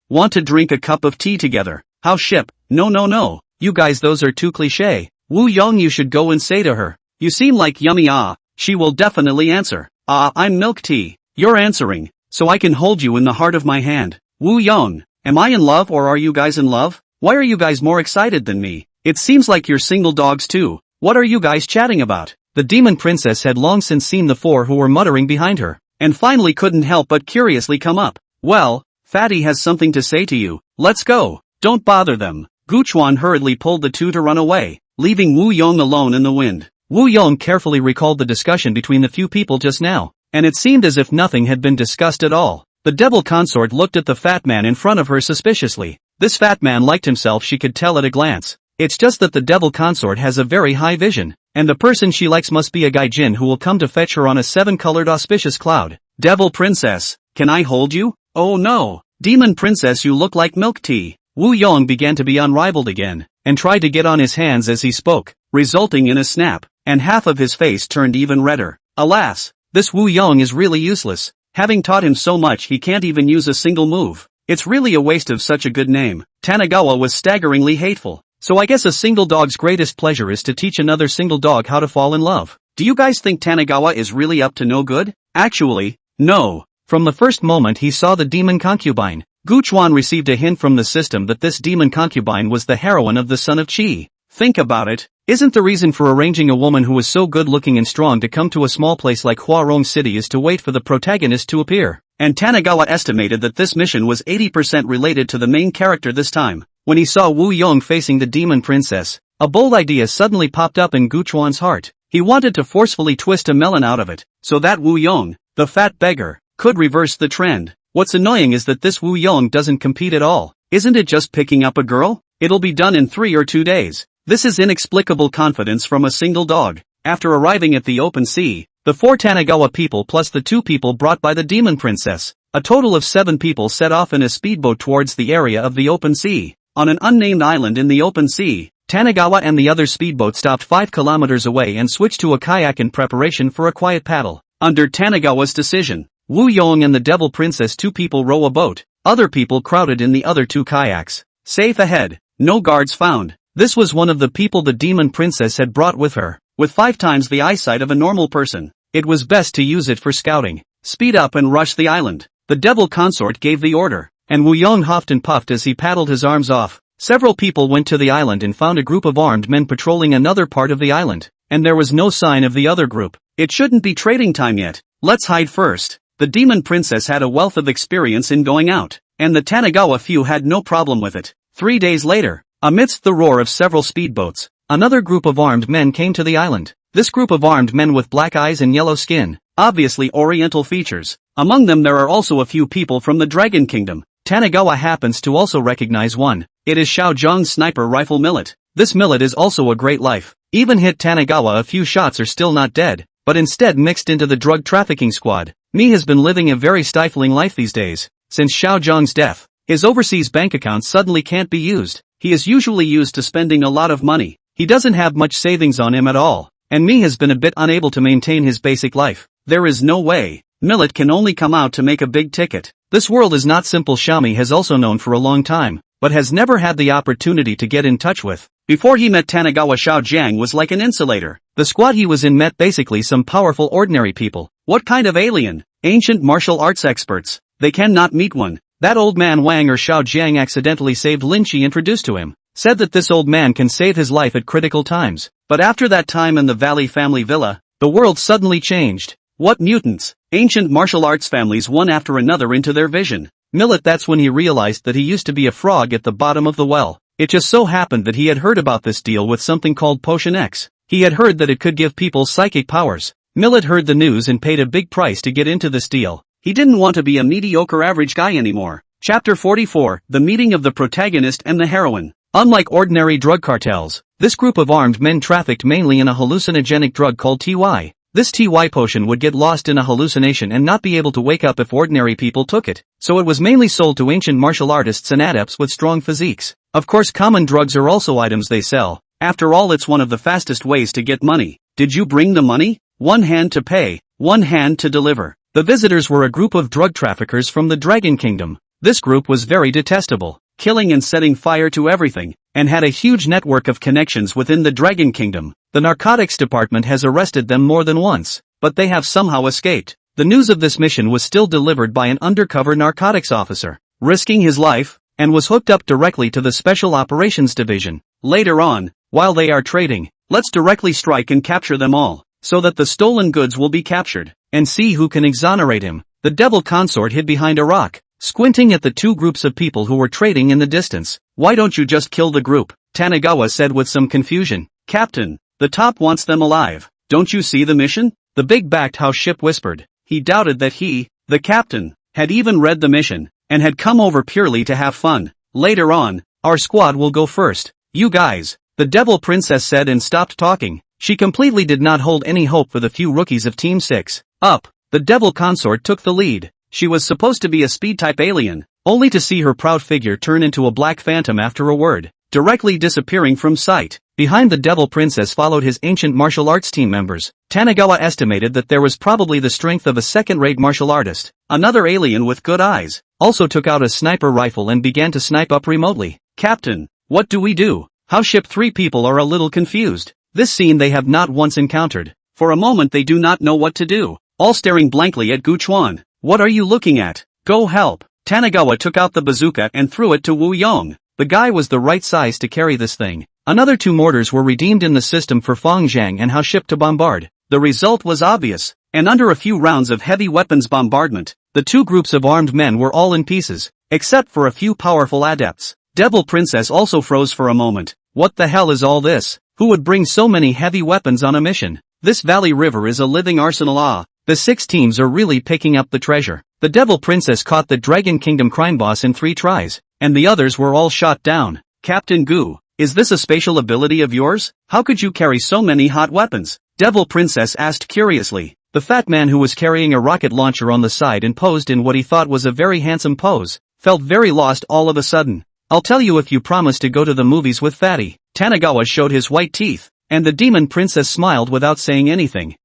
Want to drink a cup of tea together? Hao Ship, no. You guys, those are too cliché. Wu Yong, you should go and say to her. You seem like yummy. She will definitely answer. I'm milk tea. You're answering, so I can hold you in the heart of my hand. Wu Yong, am I in love or are you guys in love? Why are you guys more excited than me? It seems like you're single dogs too. What are you guys chatting about? The Demon Princess had long since seen the 4 who were muttering behind her, and finally couldn't help but curiously come up. Well, Fatty has something to say to you. Let's go. Don't bother them. Guchuan hurriedly pulled the 2 to run away, leaving Wu Yong alone in the wind. Wu Yong carefully recalled the discussion between the few people just now, and it seemed as if nothing had been discussed at all. The devil consort looked at the fat man in front of her suspiciously. This fat man liked himself, she could tell at a glance. It's just that the devil consort has a very high vision, and the person she likes must be a gaijin who will come to fetch her on a 7-colored auspicious cloud. Devil Princess, can I hold you? Oh no, Demon Princess, you look like milk tea. Wu Yong began to be unrivaled again, and tried to get on his hands as he spoke, resulting in a snap, and half of his face turned even redder. Alas, this Wu Yong is really useless. Having taught him so much, he can't even use a single move. It's really a waste of such a good name. Tanagawa was staggeringly hateful. So I guess a single dog's greatest pleasure is to teach another single dog how to fall in love. Do you guys think Tanagawa is really up to no good? Actually, no. From the first moment he saw the demon concubine, Gu Chuan received a hint from the system that this demon concubine was the heroine of the Son of Qi. Think about it. Isn't the reason for arranging a woman who is so good-looking and strong to come to a small place like Huarong City is to wait for the protagonist to appear? And Tanigawa estimated that this mission was 80% related to the main character this time. When he saw Wu Yong facing the demon princess, a bold idea suddenly popped up in Gu Chuan's heart. He wanted to forcefully twist a melon out of it, so that Wu Yong, the fat beggar, could reverse the trend. What's annoying is that this Wu Yong doesn't compete at all. Isn't it just picking up a girl? It'll be done in 3 or 2 days. This is inexplicable confidence from a single dog. After arriving at the open sea, the 4 Tanigawa people plus the 2 people brought by the demon princess, a total of 7 people set off in a speedboat towards the area of the open sea. On an unnamed island in the open sea, Tanigawa and the other speedboat stopped 5 kilometers away and switched to a kayak in preparation for a quiet paddle. Under Tanigawa's decision, Wu Yong and the devil princess 2 people row a boat. Other people crowded in the other 2 kayaks. Safe ahead. No guards found. This was one of the people the demon princess had brought with her. With 5 times the eyesight of a normal person, it was best to use it for scouting. Speed up and rush the island. The devil consort gave the order, and Wu Yong huffed and puffed as he paddled his arms off. Several people went to the island and found a group of armed men patrolling another part of the island, and there was no sign of the other group. It shouldn't be trading time yet. Let's hide first. The demon princess had a wealth of experience in going out, and the Tanigawa few had no problem with it. 3 days later, amidst the roar of several speedboats, another group of armed men came to the island. This group of armed men with black eyes and yellow skin, obviously oriental features. Among them there are also a few people from the Dragon Kingdom. Tanigawa happens to also recognize one. It is Xiao Zhang's sniper rifle millet. This millet is also a great life. Even hit Tanigawa a few shots are still not dead, but instead mixed into the drug trafficking squad. Mi has been living a very stifling life these days. Since Xiao Zhang's death, his overseas bank account suddenly can't be used. He is usually used to spending a lot of money. He doesn't have much savings on him at all, and Mi has been a bit unable to maintain his basic life. There is no way. Millet can only come out to make a big ticket. This world is not simple. Xiaomi has also known for a long time, but has never had the opportunity to get in touch with. Before he met Tanigawa, Xiao Jiang was like an insulator. The squad he was in met basically some powerful ordinary people. What kind of alien? Ancient martial arts experts. They cannot meet one. That old man Wang or Xiao Jiang accidentally saved Lin Qi introduced to him. Said that this old man can save his life at critical times. But after that time in the Valley family villa, the world suddenly changed. What mutants? Ancient martial arts families one after another into their vision. Millet, that's when he realized that he used to be a frog at the bottom of the well. It just so happened that he had heard about this deal with something called Potion X. He had heard that it could give people psychic powers. Millet heard the news and paid a big price to get into this deal. He didn't want to be a mediocre average guy anymore. Chapter 44, The Meeting of the Protagonist and the Heroine. Unlike ordinary drug cartels, this group of armed men trafficked mainly in a hallucinogenic drug called TY. This TY potion would get lost in a hallucination and not be able to wake up if ordinary people took it, so it was mainly sold to ancient martial artists and adepts with strong physiques. Of course, common drugs are also items they sell. After all, it's one of the fastest ways to get money. Did you bring the money? One hand to pay, one hand to deliver. The visitors were a group of drug traffickers from the Dragon Kingdom. This group was very detestable, killing and setting fire to everything, and had a huge network of connections within the Dragon Kingdom. The narcotics department has arrested them more than once, but they have somehow escaped. The news of this mission was still delivered by an undercover narcotics officer, risking his life, and was hooked up directly to the Special Operations Division. Later on, while they are trading, let's directly strike and capture them all, so that the stolen goods will be captured, and see who can exonerate him. The devil consort hid behind a rock, squinting at the 2 groups of people who were trading in the distance. Why don't you just kill the group? Tanigawa said with some confusion. Captain, the top wants them alive. Don't you see the mission? The big-backed house ship whispered. He doubted that he, the captain, had even read the mission, and had come over purely to have fun. Later on, our squad will go first. You guys, the devil princess said and stopped talking. She completely did not hold any hope for the few rookies of Team 6. Up, the devil consort took the lead. She was supposed to be a speed-type alien, only to see her proud figure turn into a black phantom after a word, directly disappearing from sight. Behind the devil princess followed his ancient martial arts team members. Tanigawa estimated that there was probably the strength of a second-rate martial artist. Another alien with good eyes also took out a sniper rifle and began to snipe up remotely. Captain, what do we do? House ship 3 people are a little confused. This scene they have not once encountered. For a moment they do not know what to do, all staring blankly at Gu Chuan. What are you looking at? Go help. Tanagawa took out the bazooka and threw it to Wu Yong. The guy was the right size to carry this thing. Another 2 mortars were redeemed in the system for Feng Zhang and Hao Ship to bombard. The result was obvious, and under a few rounds of heavy weapons bombardment, the 2 groups of armed men were all in pieces, except for a few powerful adepts. Devil Princess also froze for a moment. What the hell is all this? Who would bring so many heavy weapons on a mission? This Valley River is a living arsenal. The 6 teams are really picking up the treasure. The Devil Princess caught the Dragon Kingdom crime boss in 3 tries, and the others were all shot down. Captain Gu, is this a spatial ability of yours? How could you carry so many hot weapons? Devil Princess asked curiously. The fat man who was carrying a rocket launcher on the side and posed in what he thought was a very handsome pose, felt very lost all of a sudden. I'll tell you if you promise to go to the movies with Fatty. Tanagawa showed his white teeth, and the Demon Princess smiled without saying anything.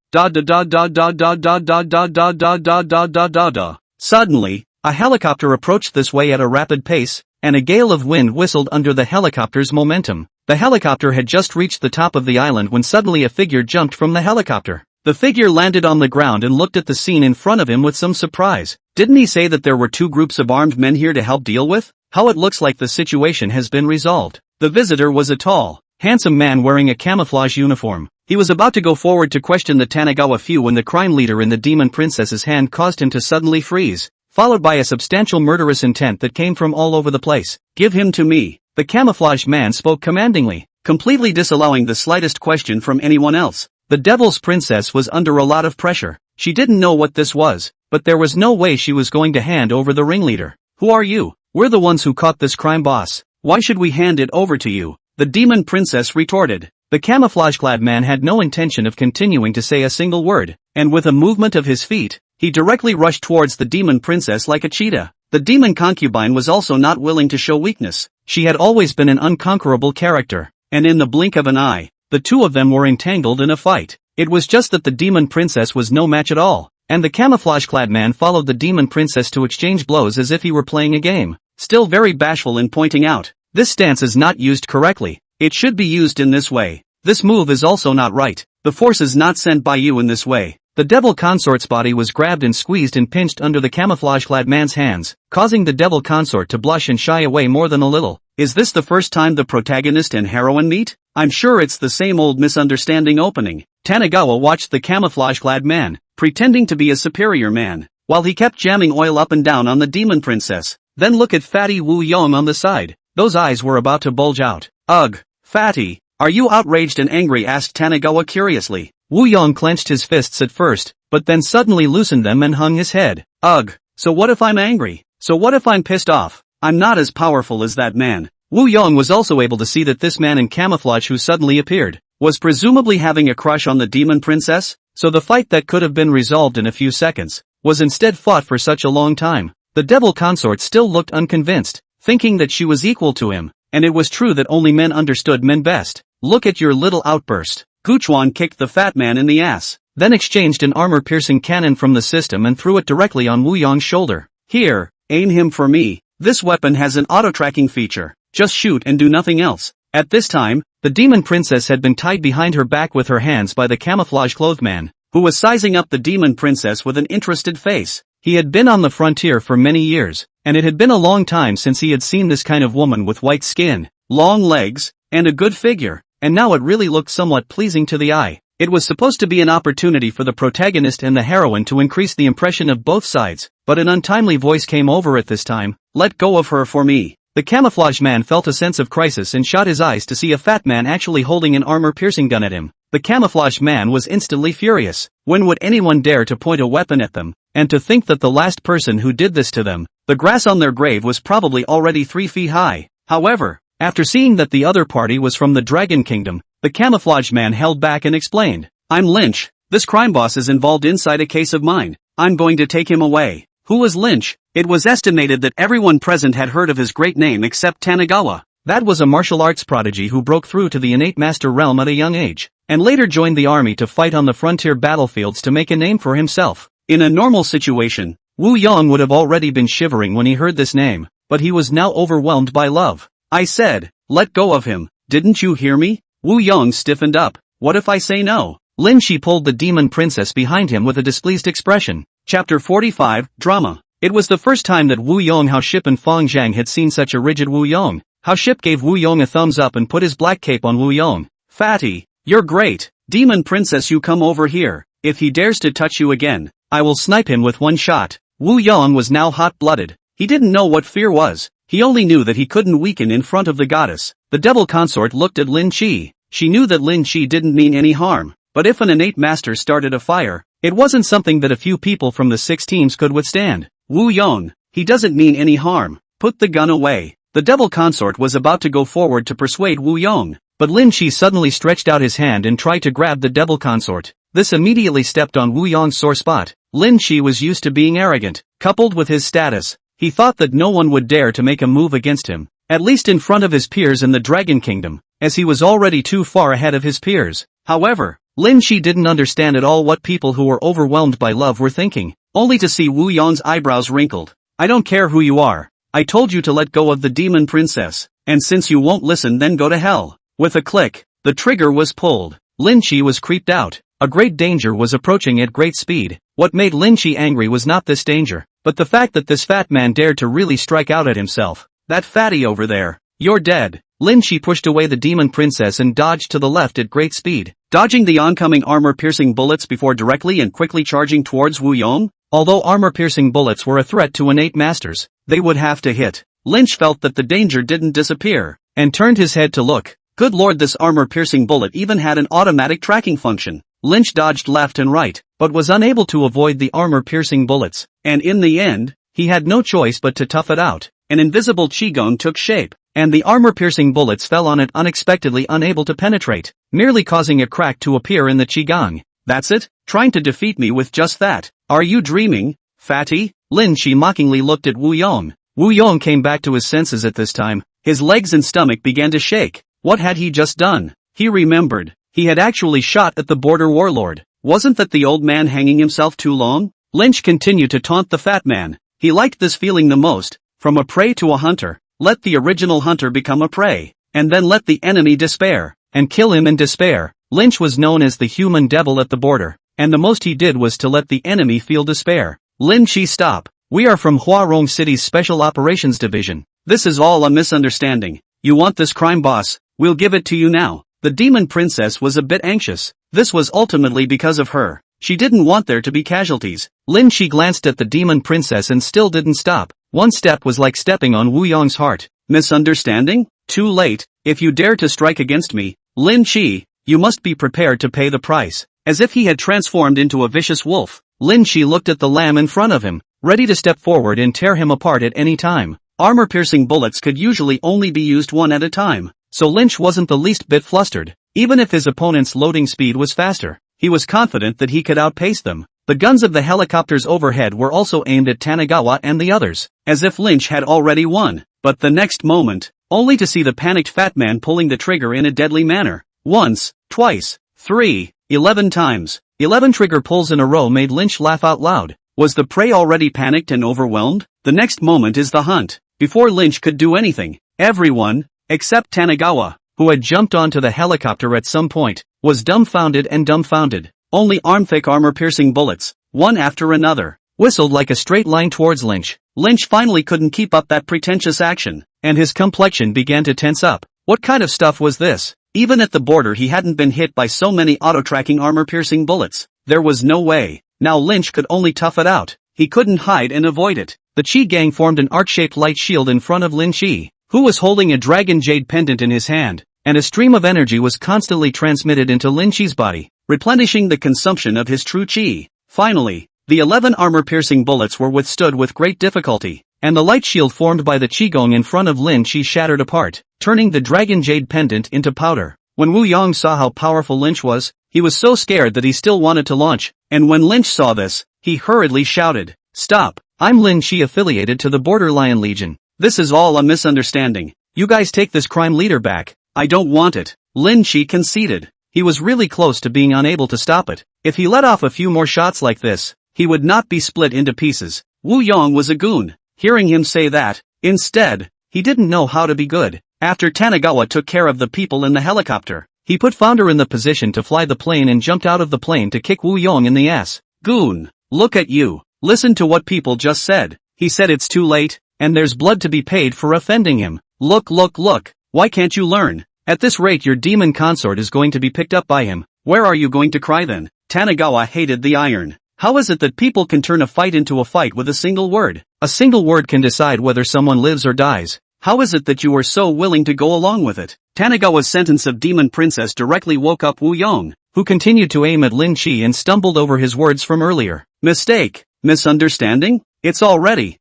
Suddenly, a helicopter approached this way at a rapid pace, and a gale of wind whistled under the helicopter's momentum. The helicopter had just reached the top of the island when suddenly a figure jumped from the helicopter. The figure landed on the ground and looked at the scene in front of him with some surprise. Didn't he say that there were 2 groups of armed men here to help deal with? How it looks like the situation has been resolved. The visitor was a tall, handsome man wearing a camouflage uniform. He was about to go forward to question the Tanagawa few when the crime leader in the Demon Princess's hand caused him to suddenly freeze, followed by a substantial murderous intent that came from all over the place. Give him to me. The camouflaged man spoke commandingly, completely disallowing the slightest question from anyone else. The Devil's Princess was under a lot of pressure. She didn't know what this was, but there was no way she was going to hand over the ringleader. Who are you? We're the ones who caught this crime boss. Why should we hand it over to you? The Demon Princess retorted. The camouflage-clad man had no intention of continuing to say a single word, and with a movement of his feet, he directly rushed towards the Demon Princess like a cheetah. The demon concubine was also not willing to show weakness. She had always been an unconquerable character, and in the blink of an eye, the 2 of them were entangled in a fight. It was just that the Demon Princess was no match at all, and the camouflage-clad man followed the Demon Princess to exchange blows as if he were playing a game, still very bashful in pointing out, this stance is not used correctly. It should be used in this way. This move is also not right. The force is not sent by you in this way. The devil consort's body was grabbed and squeezed and pinched under the camouflage-clad man's hands, causing the devil consort to blush and shy away more than a little. Is this the first time the protagonist and heroine meet? I'm sure it's the same old misunderstanding opening. Tanagawa watched the camouflage-clad man, pretending to be a superior man, while he kept jamming oil up and down on the Demon Princess. Then look at Fatty Wu Yong on the side. Those eyes were about to bulge out. Ugh, Fatty, are you outraged and angry? Asked Tanagawa curiously. Wu Yong clenched his fists at first, but then suddenly loosened them and hung his head. Ugh, so what if I'm angry? So what if I'm pissed off? I'm not as powerful as that man. Wu Yong was also able to see that this man in camouflage who suddenly appeared, was presumably having a crush on the Demon Princess, so the fight that could have been resolved in a few seconds, was instead fought for such a long time. The devil consort still looked unconvinced, thinking that she was equal to him, and it was true that only men understood men best. Look at your little outburst. Guchuan kicked the fat man in the ass, then exchanged an armor-piercing cannon from the system and threw it directly on Wu Yong's shoulder. Here, aim him for me. This weapon has an auto-tracking feature. Just shoot and do nothing else. At this time, the Demon Princess had been tied behind her back with her hands by the camouflage-clothed man, who was sizing up the Demon Princess with an interested face. He had been on the frontier for many years, and it had been a long time since he had seen this kind of woman with white skin, long legs, and a good figure, and now it really looked somewhat pleasing to the eye. It was supposed to be an opportunity for the protagonist and the heroine to increase the impression of both sides, but an untimely voice came over at this time. Let go of her for me. The camouflage man felt a sense of crisis and shot his eyes to see a fat man actually holding an armor-piercing gun at him. The camouflage man was instantly furious. When would anyone dare to point a weapon at them? And to think that the last person who did this to them, the grass on their grave was probably already 3 feet high. However, after seeing that the other party was from the Dragon Kingdom, the camouflage man held back and explained, I'm Lynch. This crime boss is involved inside a case of mine. I'm going to take him away. Who was Lynch? It was estimated that everyone present had heard of his great name except Tanagawa. That was a martial arts prodigy who broke through to the innate master realm at a young age, and later joined the army to fight on the frontier battlefields to make a name for himself. In a normal situation, Wu Yong would have already been shivering when he heard this name, but he was now overwhelmed by love. I said, let go of him. Didn't you hear me? Wu Yong stiffened up. What if I say no? Lin Shi pulled the Demon Princess behind him with a displeased expression. Chapter 45, Drama. It was the first time that Wu Yong, Hao Ship and Fong Zhang had seen such a rigid Wu Yong. Hao Ship gave Wu Yong a thumbs up and put his black cape on Wu Yong. "Fatty, you're great. Demon princess, you come over here. If he dares to touch you again, I will snipe him with one shot." Wu Yong was now hot-blooded. He didn't know what fear was. He only knew that he couldn't weaken in front of the goddess. The devil consort looked at Lin Chi. She knew that Lin Chi didn't mean any harm, but if an innate master started a fire, it wasn't something that a few people from the 6 teams could withstand. "Wu Yong, he doesn't mean any harm. Put the gun away." The devil consort was about to go forward to persuade Wu Yong, but Lin Chi suddenly stretched out his hand and tried to grab the devil consort. This immediately stepped on Wu Yong's sore spot. Lin Chi was used to being arrogant, coupled with his status. He thought that no one would dare to make a move against him, at least in front of his peers in the Dragon Kingdom, as he was already too far ahead of his peers. However, Lin Chi didn't understand at all what people who were overwhelmed by love were thinking, only to see Wu Yong's eyebrows wrinkled. "I don't care who you are. I told you to let go of the demon princess, and since you won't listen, then go to hell." With a click, the trigger was pulled. Lin Chi was creeped out. A great danger was approaching at great speed. What made Lin Chi angry was not this danger, but the fact that this fat man dared to really strike out at himself. "That fatty over there, you're dead." Lin Chi pushed away the demon princess and dodged to the left at great speed, dodging the oncoming armor-piercing bullets before directly and quickly charging towards Wu Yong. Although armor-piercing bullets were a threat to innate masters, they would have to hit. Lynch felt that the danger didn't disappear, and turned his head to look. Good lord, this armor-piercing bullet even had an automatic tracking function. Lynch dodged left and right, but was unable to avoid the armor-piercing bullets, and in the end, he had no choice but to tough it out. An invisible qigong took shape, and the armor-piercing bullets fell on it unexpectedly, unable to penetrate, merely causing a crack to appear in the qigong. "That's it? Trying to defeat me with just that? Are you dreaming, fatty?" Lin Chi mockingly looked at Wu Yong. Wu Yong came back to his senses at this time. His legs and stomach began to shake. What had he just done? He remembered. He had actually shot at the border warlord. Wasn't that the old man hanging himself too long? Lynch continued to taunt the fat man. He liked this feeling the most. From a prey to a hunter. Let the original hunter become a prey, and then let the enemy despair, and kill him in despair. Lynch was known as the human devil at the border, and the most he did was to let the enemy feel despair. Lin Chi, stop. We are from Huarong City's Special Operations Division. This is all a misunderstanding. You want this crime boss? We'll give it to you now. The demon princess was a bit anxious. This was ultimately because of her. She didn't want there to be casualties. Lin Chi glanced at the demon princess and still didn't stop. One step was like stepping on Wu Yong's heart. Misunderstanding? Too late. If you dare to strike against me, Lin Chi, you must be prepared to pay the price. As if he had transformed into a vicious wolf, Lin Chi looked at the lamb in front of him, ready to step forward and tear him apart at any time. Armor-piercing bullets could usually only be used one at a time, so Lynch wasn't the least bit flustered. Even if his opponent's loading speed was faster, he was confident that he could outpace them. The guns of the helicopters overhead were also aimed at Tanagawa and the others, as if Lynch had already won. But the next moment, only to see the panicked fat man pulling the trigger in a deadly manner. Once, twice, 3, 11 times. 11 trigger pulls in a row made Lynch laugh out loud. Was the prey already panicked and overwhelmed? The next moment is the hunt. Before Lynch could do anything, everyone, except Tanagawa, who had jumped onto the helicopter at some point, was dumbfounded and dumbfounded. Only arm-thick armor-piercing bullets, one after another, whistled like a straight line towards Lynch. Lynch finally couldn't keep up that pretentious action, and his complexion began to tense up. What kind of stuff was this? Even at the border he hadn't been hit by so many auto-tracking armor-piercing bullets. There was no way. Now Lynch could only tough it out. He couldn't hide and avoid it. The Chi gang formed an arc-shaped light shield in front of Lin Chi, who was holding a dragon jade pendant in his hand, and a stream of energy was constantly transmitted into Lin Chi's body, replenishing the consumption of his true Chi. Finally, the 11 armor-piercing bullets were withstood with great difficulty, and the light shield formed by the Qigong in front of Lin Chi shattered apart, turning the dragon jade pendant into powder. When Wu Yong saw how powerful Lynch was, he was so scared that he still wanted to launch, and when Lynch saw this, he hurriedly shouted, "Stop! I'm Lin Chi, affiliated to the Border Lion Legion. This is all a misunderstanding. You guys take this crime leader back." "I don't want it," Lin Chi conceded. He was really close to being unable to stop it. If he let off a few more shots like this, he would not be split into pieces. Wu Yong was a goon. Hearing him say that, instead, he didn't know how to be good. After Tanagawa took care of the people in the helicopter, he put Founder in the position to fly the plane and jumped out of the plane to kick Wu Yong in the ass. "Goon, look at you. Listen to what people just said. He said it's too late, and there's blood to be paid for offending him. Look, look, look, why can't you learn? At this rate your demon consort is going to be picked up by him. Where are you going to cry then? Tanigawa hated the iron. How is it that people can turn a fight into a fight with a single word? A single word can decide whether someone lives or dies. How is it that you were so willing to go along with it? Tanigawa's sentence of demon princess directly woke up Wu Yong, who continued to aim at Lin Chi and stumbled over his words from earlier. Mistake. Misunderstanding? It's already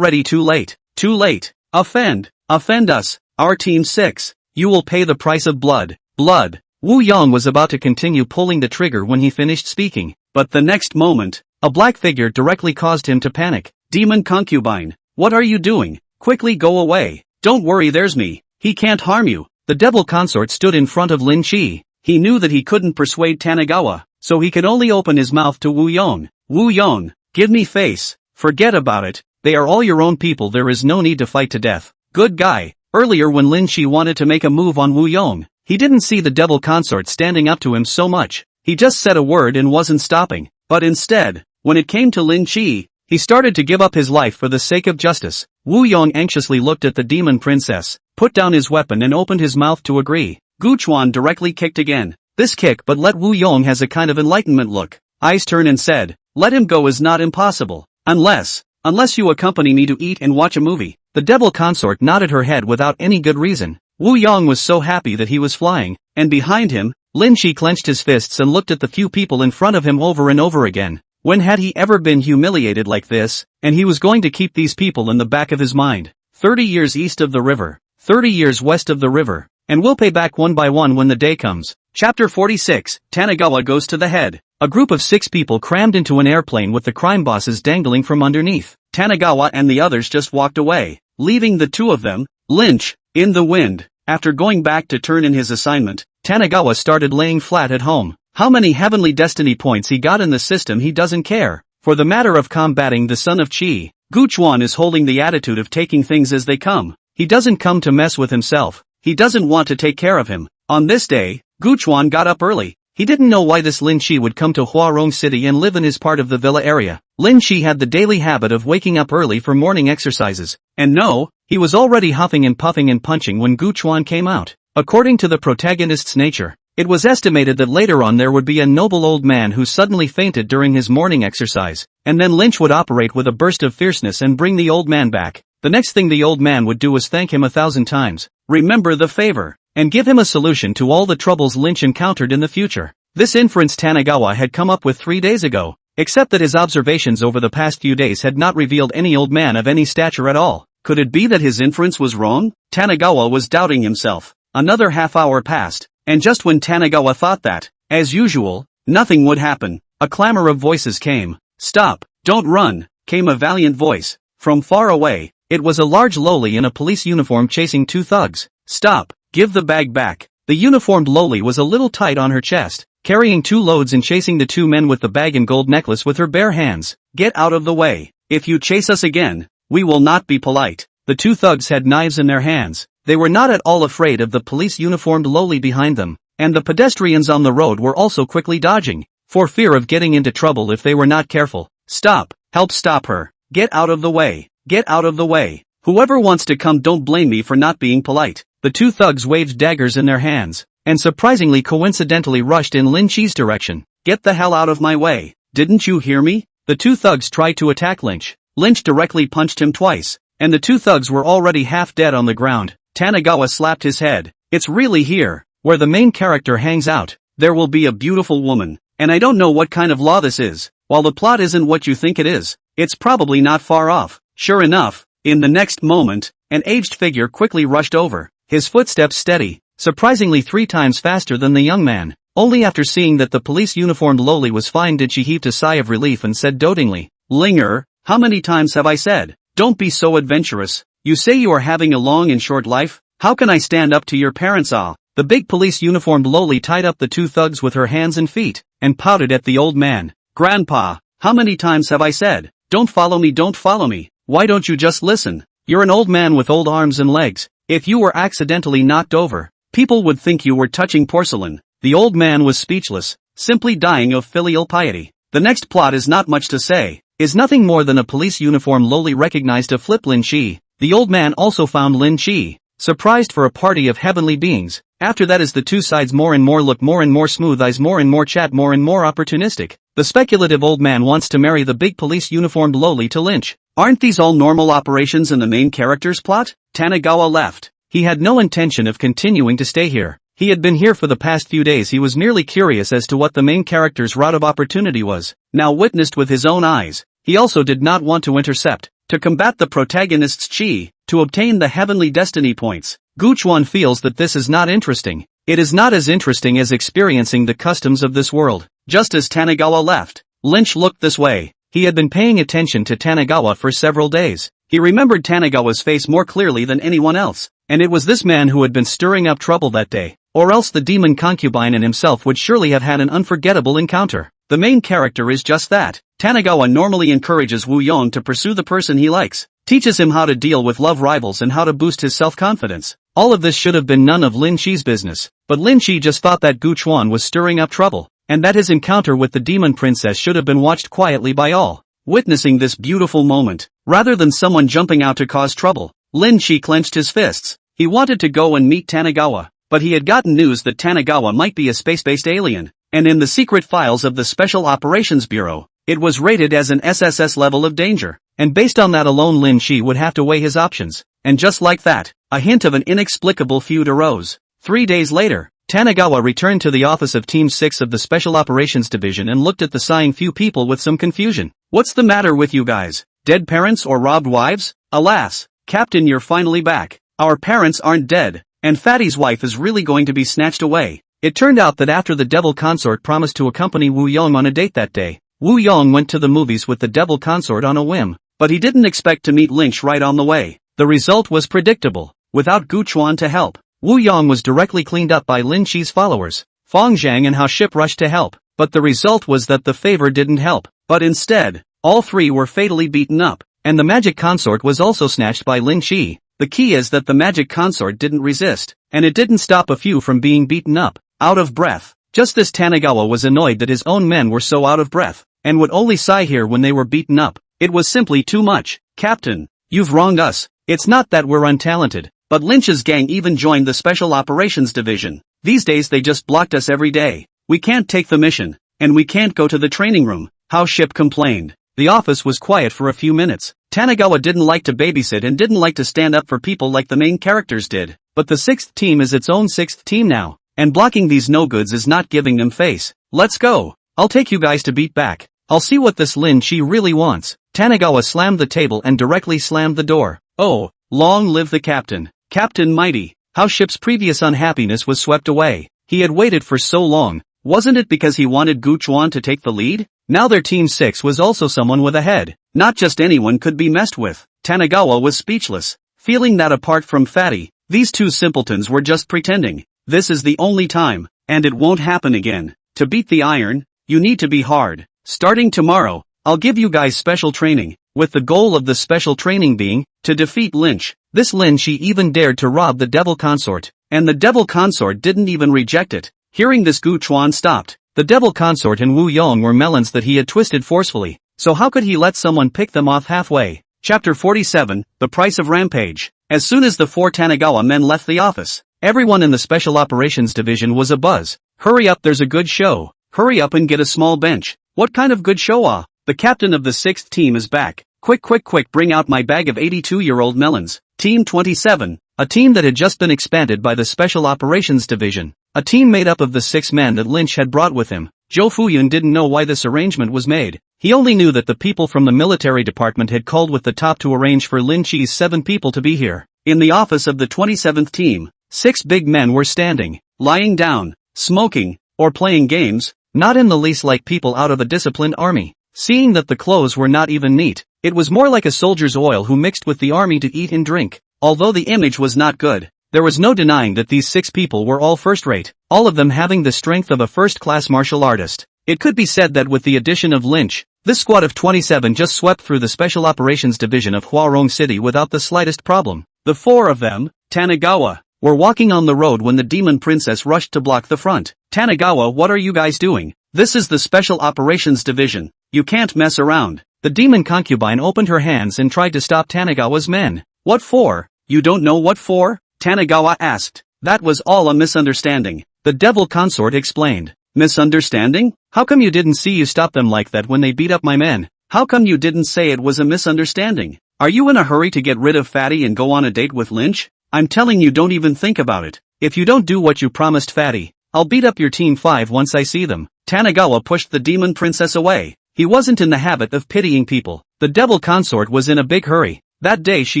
too late. Too late. Offend us. Our team 6. You will pay the price of blood. Blood. Wu Yong was about to continue pulling the trigger when he finished speaking, but the next moment, a black figure directly caused him to panic. Demon concubine. What are you doing? Quickly go away. Don't worry, there's me. He can't harm you. The devil consort stood in front of Lin Chi. He knew that he couldn't persuade Tanigawa, so he could only open his mouth to Wu Yong. Wu Yong, give me face. Forget about it. They are all your own people, there is no need to fight to death. Good guy. Earlier when Lin Chi wanted to make a move on Wu Yong, he didn't see the devil consort standing up to him so much. He just said a word and wasn't stopping. But instead, when it came to Lin Chi, he started to give up his life for the sake of justice. Wu Yong anxiously looked at the demon princess, put down his weapon and opened his mouth to agree. Gu Chuan directly kicked again. This kick but let Wu Yong has a kind of enlightenment look. Eyes turn and said, let him go is not impossible. Unless you accompany me to eat and watch a movie. The devil consort nodded her head without any good reason. Wu Yong was so happy that he was flying, and behind him, Lin Chi clenched his fists and looked at the few people in front of him over and over again. When had he ever been humiliated like this? And he was going to keep these people in the back of his mind. 30 years east of the river, 30 years west of the river, and we'll pay back one by one when the day comes. Chapter 46, Tanigawa goes to the head. A group of 6 people crammed into an airplane with the crime bosses dangling from underneath. Tanigawa and the others just walked away, leaving the 2 of them, Lynch, in the wind. After going back to turn in his assignment, Tanigawa started laying flat at home. How many heavenly destiny points he got in the system he doesn't care. For the matter of combating the son of Qi, Gu Chuan is holding the attitude of taking things as they come. He doesn't come to mess with himself. He doesn't want to take care of him. On this day, Gu Chuan got up early. He didn't know why this Lin Chi would come to Huarong City and live in his part of the villa area. Lin Chi had the daily habit of waking up early for morning exercises. And no, he was already huffing and puffing and punching when Gu Chuan came out. According to the protagonist's nature, it was estimated that later on there would be a noble old man who suddenly fainted during his morning exercise, and then Lynch would operate with a burst of fierceness and bring the old man back. The next thing the old man would do was thank him 1,000 times, remember the favor, and give him a solution to all the troubles Lynch encountered in the future. This inference Tanigawa had come up with 3 days ago, except that his observations over the past few days had not revealed any old man of any stature at all. Could it be that his inference was wrong? Tanigawa was doubting himself. Another half hour passed, and just when Tanigawa thought that, as usual, nothing would happen, a clamor of voices came. Stop, don't run, came a valiant voice. From far away, it was a large loli in a police uniform chasing 2 thugs. Stop, give the bag back. The uniformed loli was a little tight on her chest, carrying 2 loads and chasing the 2 men with the bag and gold necklace with her bare hands. Get out of the way. If you chase us again, we will not be polite. The 2 thugs had knives in their hands. They were not at all afraid of the police uniformed loli behind them, and the pedestrians on the road were also quickly dodging, for fear of getting into trouble if they were not careful. Stop, help stop her. Get out of the way. Get out of the way. Whoever wants to come, don't blame me for not being polite. The 2 thugs waved daggers in their hands, and surprisingly coincidentally rushed in Lin Chi's direction. Get the hell out of my way. Didn't you hear me? The 2 thugs tried to attack Lynch. Lynch directly punched him twice, and the 2 thugs were already half dead on the ground. Tanigawa slapped his head. It's really here, where the main character hangs out. There will be a beautiful woman, and I don't know what kind of law this is. While the plot isn't what you think it is, it's probably not far off. Sure enough, in the next moment, an aged figure quickly rushed over, his footsteps steady, surprisingly 3 times faster than the young man. Only after seeing that the police uniformed loli was fine did she heave a sigh of relief and said dotingly, Linger, how many times have I said, don't be so adventurous. You say you are having a long and short life? How can I stand up to your parents? The big police uniformed loli tied up the 2 thugs with her hands and feet, and pouted at the old man. Grandpa, how many times have I said, don't follow me, don't follow me? Why don't you just listen? You're an old man with old arms and legs. If you were accidentally knocked over, people would think you were touching porcelain. The old man was speechless, simply dying of filial piety. The next plot is not much to say. is nothing more than a police uniform. Lowly recognized a flip Lin Chi. The old man also found Lin Chi surprised for a party of heavenly beings. After that is the two sides more and more look more and more smooth eyes more and more chat more and more opportunistic. The speculative old man wants to marry the big police uniformed Lowly to Lynch. Aren't these all normal operations in the main character's plot? Tanagawa left. He had no intention of continuing to stay here. He had been here for the past few days. He was merely curious as to what the main character's route of opportunity was, now witnessed with his own eyes. He also did not want to intercept, to combat the protagonist's chi, to obtain the heavenly destiny points. Guchuan feels that this is not interesting. It is not as interesting as experiencing the customs of this world. Just as Tanagawa left, Lynch looked this way. He had been paying attention to Tanagawa for several days. He remembered Tanagawa's face more clearly than anyone else, and it was this man who had been stirring up trouble that day, or else the demon concubine and himself would surely have had an unforgettable encounter. The main character is just that. Tanagawa normally encourages Wu Yong to pursue the person he likes, teaches him how to deal with love rivals and how to boost his self-confidence. All of this should have been none of Lin Chi's business, but Lin Chi just thought that Guchuan was stirring up trouble, and that his encounter with the demon princess should have been watched quietly by all. Witnessing this beautiful moment, rather than someone jumping out to cause trouble, Lin Chi clenched his fists. He wanted to go and meet Tanagawa, but he had gotten news that Tanagawa might be a space-based alien, and in the secret files of the Special Operations Bureau, it was rated as an SSS level of danger, and based on that alone Lin Chi would have to weigh his options, and just like that, a hint of an inexplicable feud arose. 3 days later, Tanagawa returned to the office of Team 6 of the Special Operations Division and looked at the sighing few people with some confusion. What's the matter with you guys? Dead parents or robbed wives? Alas, Captain, you're finally back. Our parents aren't dead, and Fatty's wife is really going to be snatched away. It turned out that after the devil consort promised to accompany Wu Yong on a date that day, Wu Yong went to the movies with the devil consort on a whim, but he didn't expect to meet Lynch right on the way. The result was predictable. Without Guchuan to help, Wu Yong was directly cleaned up by Lin Chi's followers. Fong Zhang and Hao Ship rushed to help, but the result was that the favor didn't help, but instead, all three were fatally beaten up, and the magic consort was also snatched by Lin Chi. The key is that the magic consort didn't resist, and it didn't stop a few from being beaten up, out of breath. Just as Tanagawa was annoyed that his own men were so out of breath, and would only sigh here when they were beaten up. It was simply too much. Captain, you've wronged us. It's not that we're untalented, but Lynch's gang even joined the Special Operations Division. These days they just blocked us every day. We can't take the mission, and we can't go to the training room. Hao Ship complained. The office was quiet for a few minutes. Tanagawa didn't like to babysit and didn't like to stand up for people like the main characters did, but the sixth team is its own sixth team now, and blocking these no-goods is not giving them face. Let's go. I'll take you guys to beat back. I'll see what this Lin Chi really wants. Tanagawa slammed the table and directly slammed the door. Oh, long live the captain. Captain Mighty. Hao Ship's previous unhappiness was swept away. He had waited for so long. Wasn't it because he wanted Guchuan to take the lead? Now their Team 6 was also someone with a head. Not just anyone could be messed with. Tanagawa was speechless, feeling that apart from Fatty, these two simpletons were just pretending. This is the only time, and it won't happen again. To beat the iron, you need to be hard. Starting tomorrow, I'll give you guys special training, with the goal of the special training being, to defeat Lynch. This Lin Chi even dared to rob the devil consort, and the devil consort didn't even reject it. Hearing this, Guchuan stopped. The devil consort and Wu Yong were melons that he had twisted forcefully, so how could he let someone pick them off halfway? Chapter 47, The Price of Rampage. As soon as the four Tanagawa men left the office, everyone in the Special Operations Division was abuzz. Hurry up, there's a good show. Hurry up and get a small bench. What kind of good show? The captain of the 6th team is back. Quick, bring out my bag of 82-year-old melons. Team 27, a team that had just been expanded by the Special Operations Division. A team made up of the 6 men that Lynch had brought with him. Zhou Fuyun didn't know why this arrangement was made. He only knew that the people from the military department had called with the top to arrange for Lin Chi's 7 people to be here. In the office of the 27th team, 6 big men were standing, lying down, smoking, or playing games, not in the least like people out of a disciplined army. Seeing that the clothes were not even neat, it was more like a soldier's oil who mixed with the army to eat and drink. Although the image was not good, there was no denying that these 6 people were all first-rate, all of them having the strength of a first-class martial artist. It could be said that with the addition of Lynch, this squad of 27 just swept through the Special Operations Division of Huarong City without the slightest problem. The 4 of them, Tanagawa, were walking on the road when the demon princess rushed to block the front. Tanagawa, what are you guys doing? This is the Special Operations Division. You can't mess around. The demon concubine opened her hands and tried to stop Tanagawa's men. What for? You don't know what for? Tanagawa asked. That was all a misunderstanding. The devil consort explained. Misunderstanding? How come you didn't see you stop them like that when they beat up my men? How come you didn't say it was a misunderstanding? Are you in a hurry to get rid of Fatty and go on a date with Lynch? I'm telling you, don't even think about it. If you don't do what you promised Fatty, I'll beat up your team 5 once I see them. Tanagawa pushed the demon princess away. He wasn't in the habit of pitying people. The devil consort was in a big hurry. That day she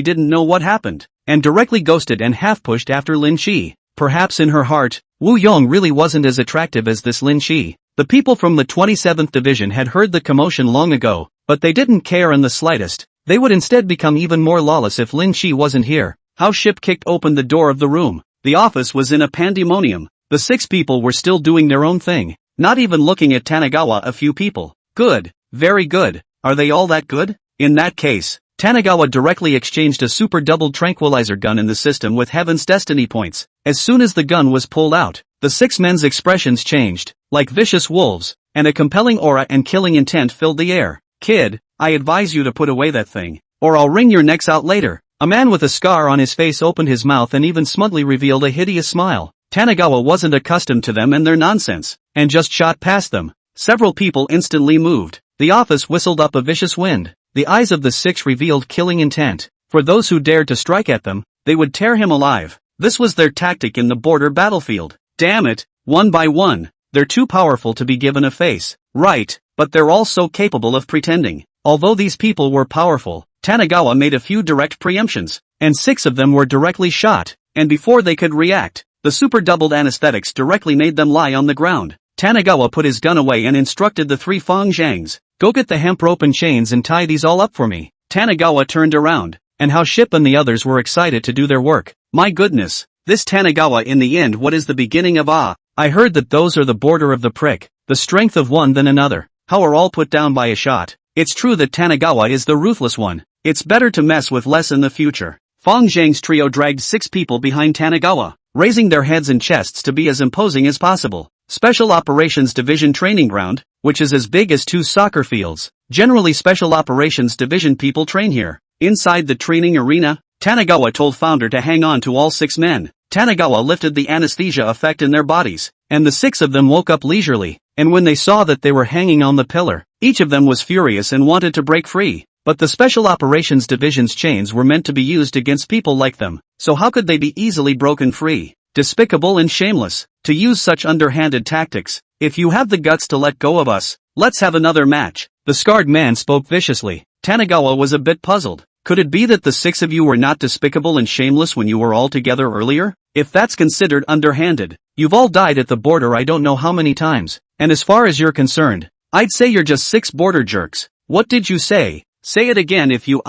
didn't know what happened, and directly ghosted and half-pushed after Lin Chi. Perhaps in her heart, Wu Yong really wasn't as attractive as this Lin Chi. The people from the 27th Division had heard the commotion long ago, but they didn't care in the slightest. They would instead become even more lawless if Lin Chi wasn't here. How Ship kicked open the door of the room. The office was in a pandemonium. The 6 people were still doing their own thing, not even looking at Tanagawa. A few people. Good. Very good. Are they all that good? In that case, Tanagawa directly exchanged a super double tranquilizer gun in the system with Heaven's Destiny points. As soon as the gun was pulled out, the 6 men's expressions changed, like vicious wolves, and a compelling aura and killing intent filled the air. Kid, I advise you to put away that thing, or I'll wring your necks out later. A man with a scar on his face opened his mouth and even smugly revealed a hideous smile. Tanagawa wasn't accustomed to them and their nonsense, and just shot past them. Several people instantly moved. The office whistled up a vicious wind. The eyes of the 6 revealed killing intent. For those who dared to strike at them, they would tear him alive. This was their tactic in the border battlefield. Damn it, one by one. They're too powerful to be given a face. Right, but they're all so capable of pretending. Although these people were powerful, Tanagawa made a few direct preemptions, and 6 of them were directly shot, and before they could react, the super doubled anesthetics directly made them lie on the ground. Tanagawa put his gun away and instructed the 3 Fong Zhangs, go get the hemp rope and chains and tie these all up for me. Tanagawa turned around, and how Ship and the others were excited to do their work. My goodness, this Tanagawa in the end, what is the beginning of I heard that those are the border of the prick, the strength of one than another. How are all put down by a shot? It's true that Tanagawa is the ruthless one. It's better to mess with less in the future. Fong Zhang's trio dragged 6 people behind Tanagawa, raising their heads and chests to be as imposing as possible. Special Operations Division Training Ground, which is as big as 2 soccer fields. Generally Special Operations Division people train here. Inside the training arena, Tanagawa told Founder to hang on to all 6 men. Tanagawa lifted the anesthesia effect in their bodies, and the 6 of them woke up leisurely, and when they saw that they were hanging on the pillar, each of them was furious and wanted to break free. But the Special Operations Division's chains were meant to be used against people like them, so how could they be easily broken free? Despicable and shameless, to use such underhanded tactics. If you have the guts to let go of us, let's have another match. The scarred man spoke viciously. Tanagawa was a bit puzzled. Could it be that the 6 of you were not despicable and shameless when you were all together earlier? If that's considered underhanded, you've all died at the border I don't know how many times, and as far as you're concerned, I'd say you're just 6 border jerks. What did you say? Say it again if you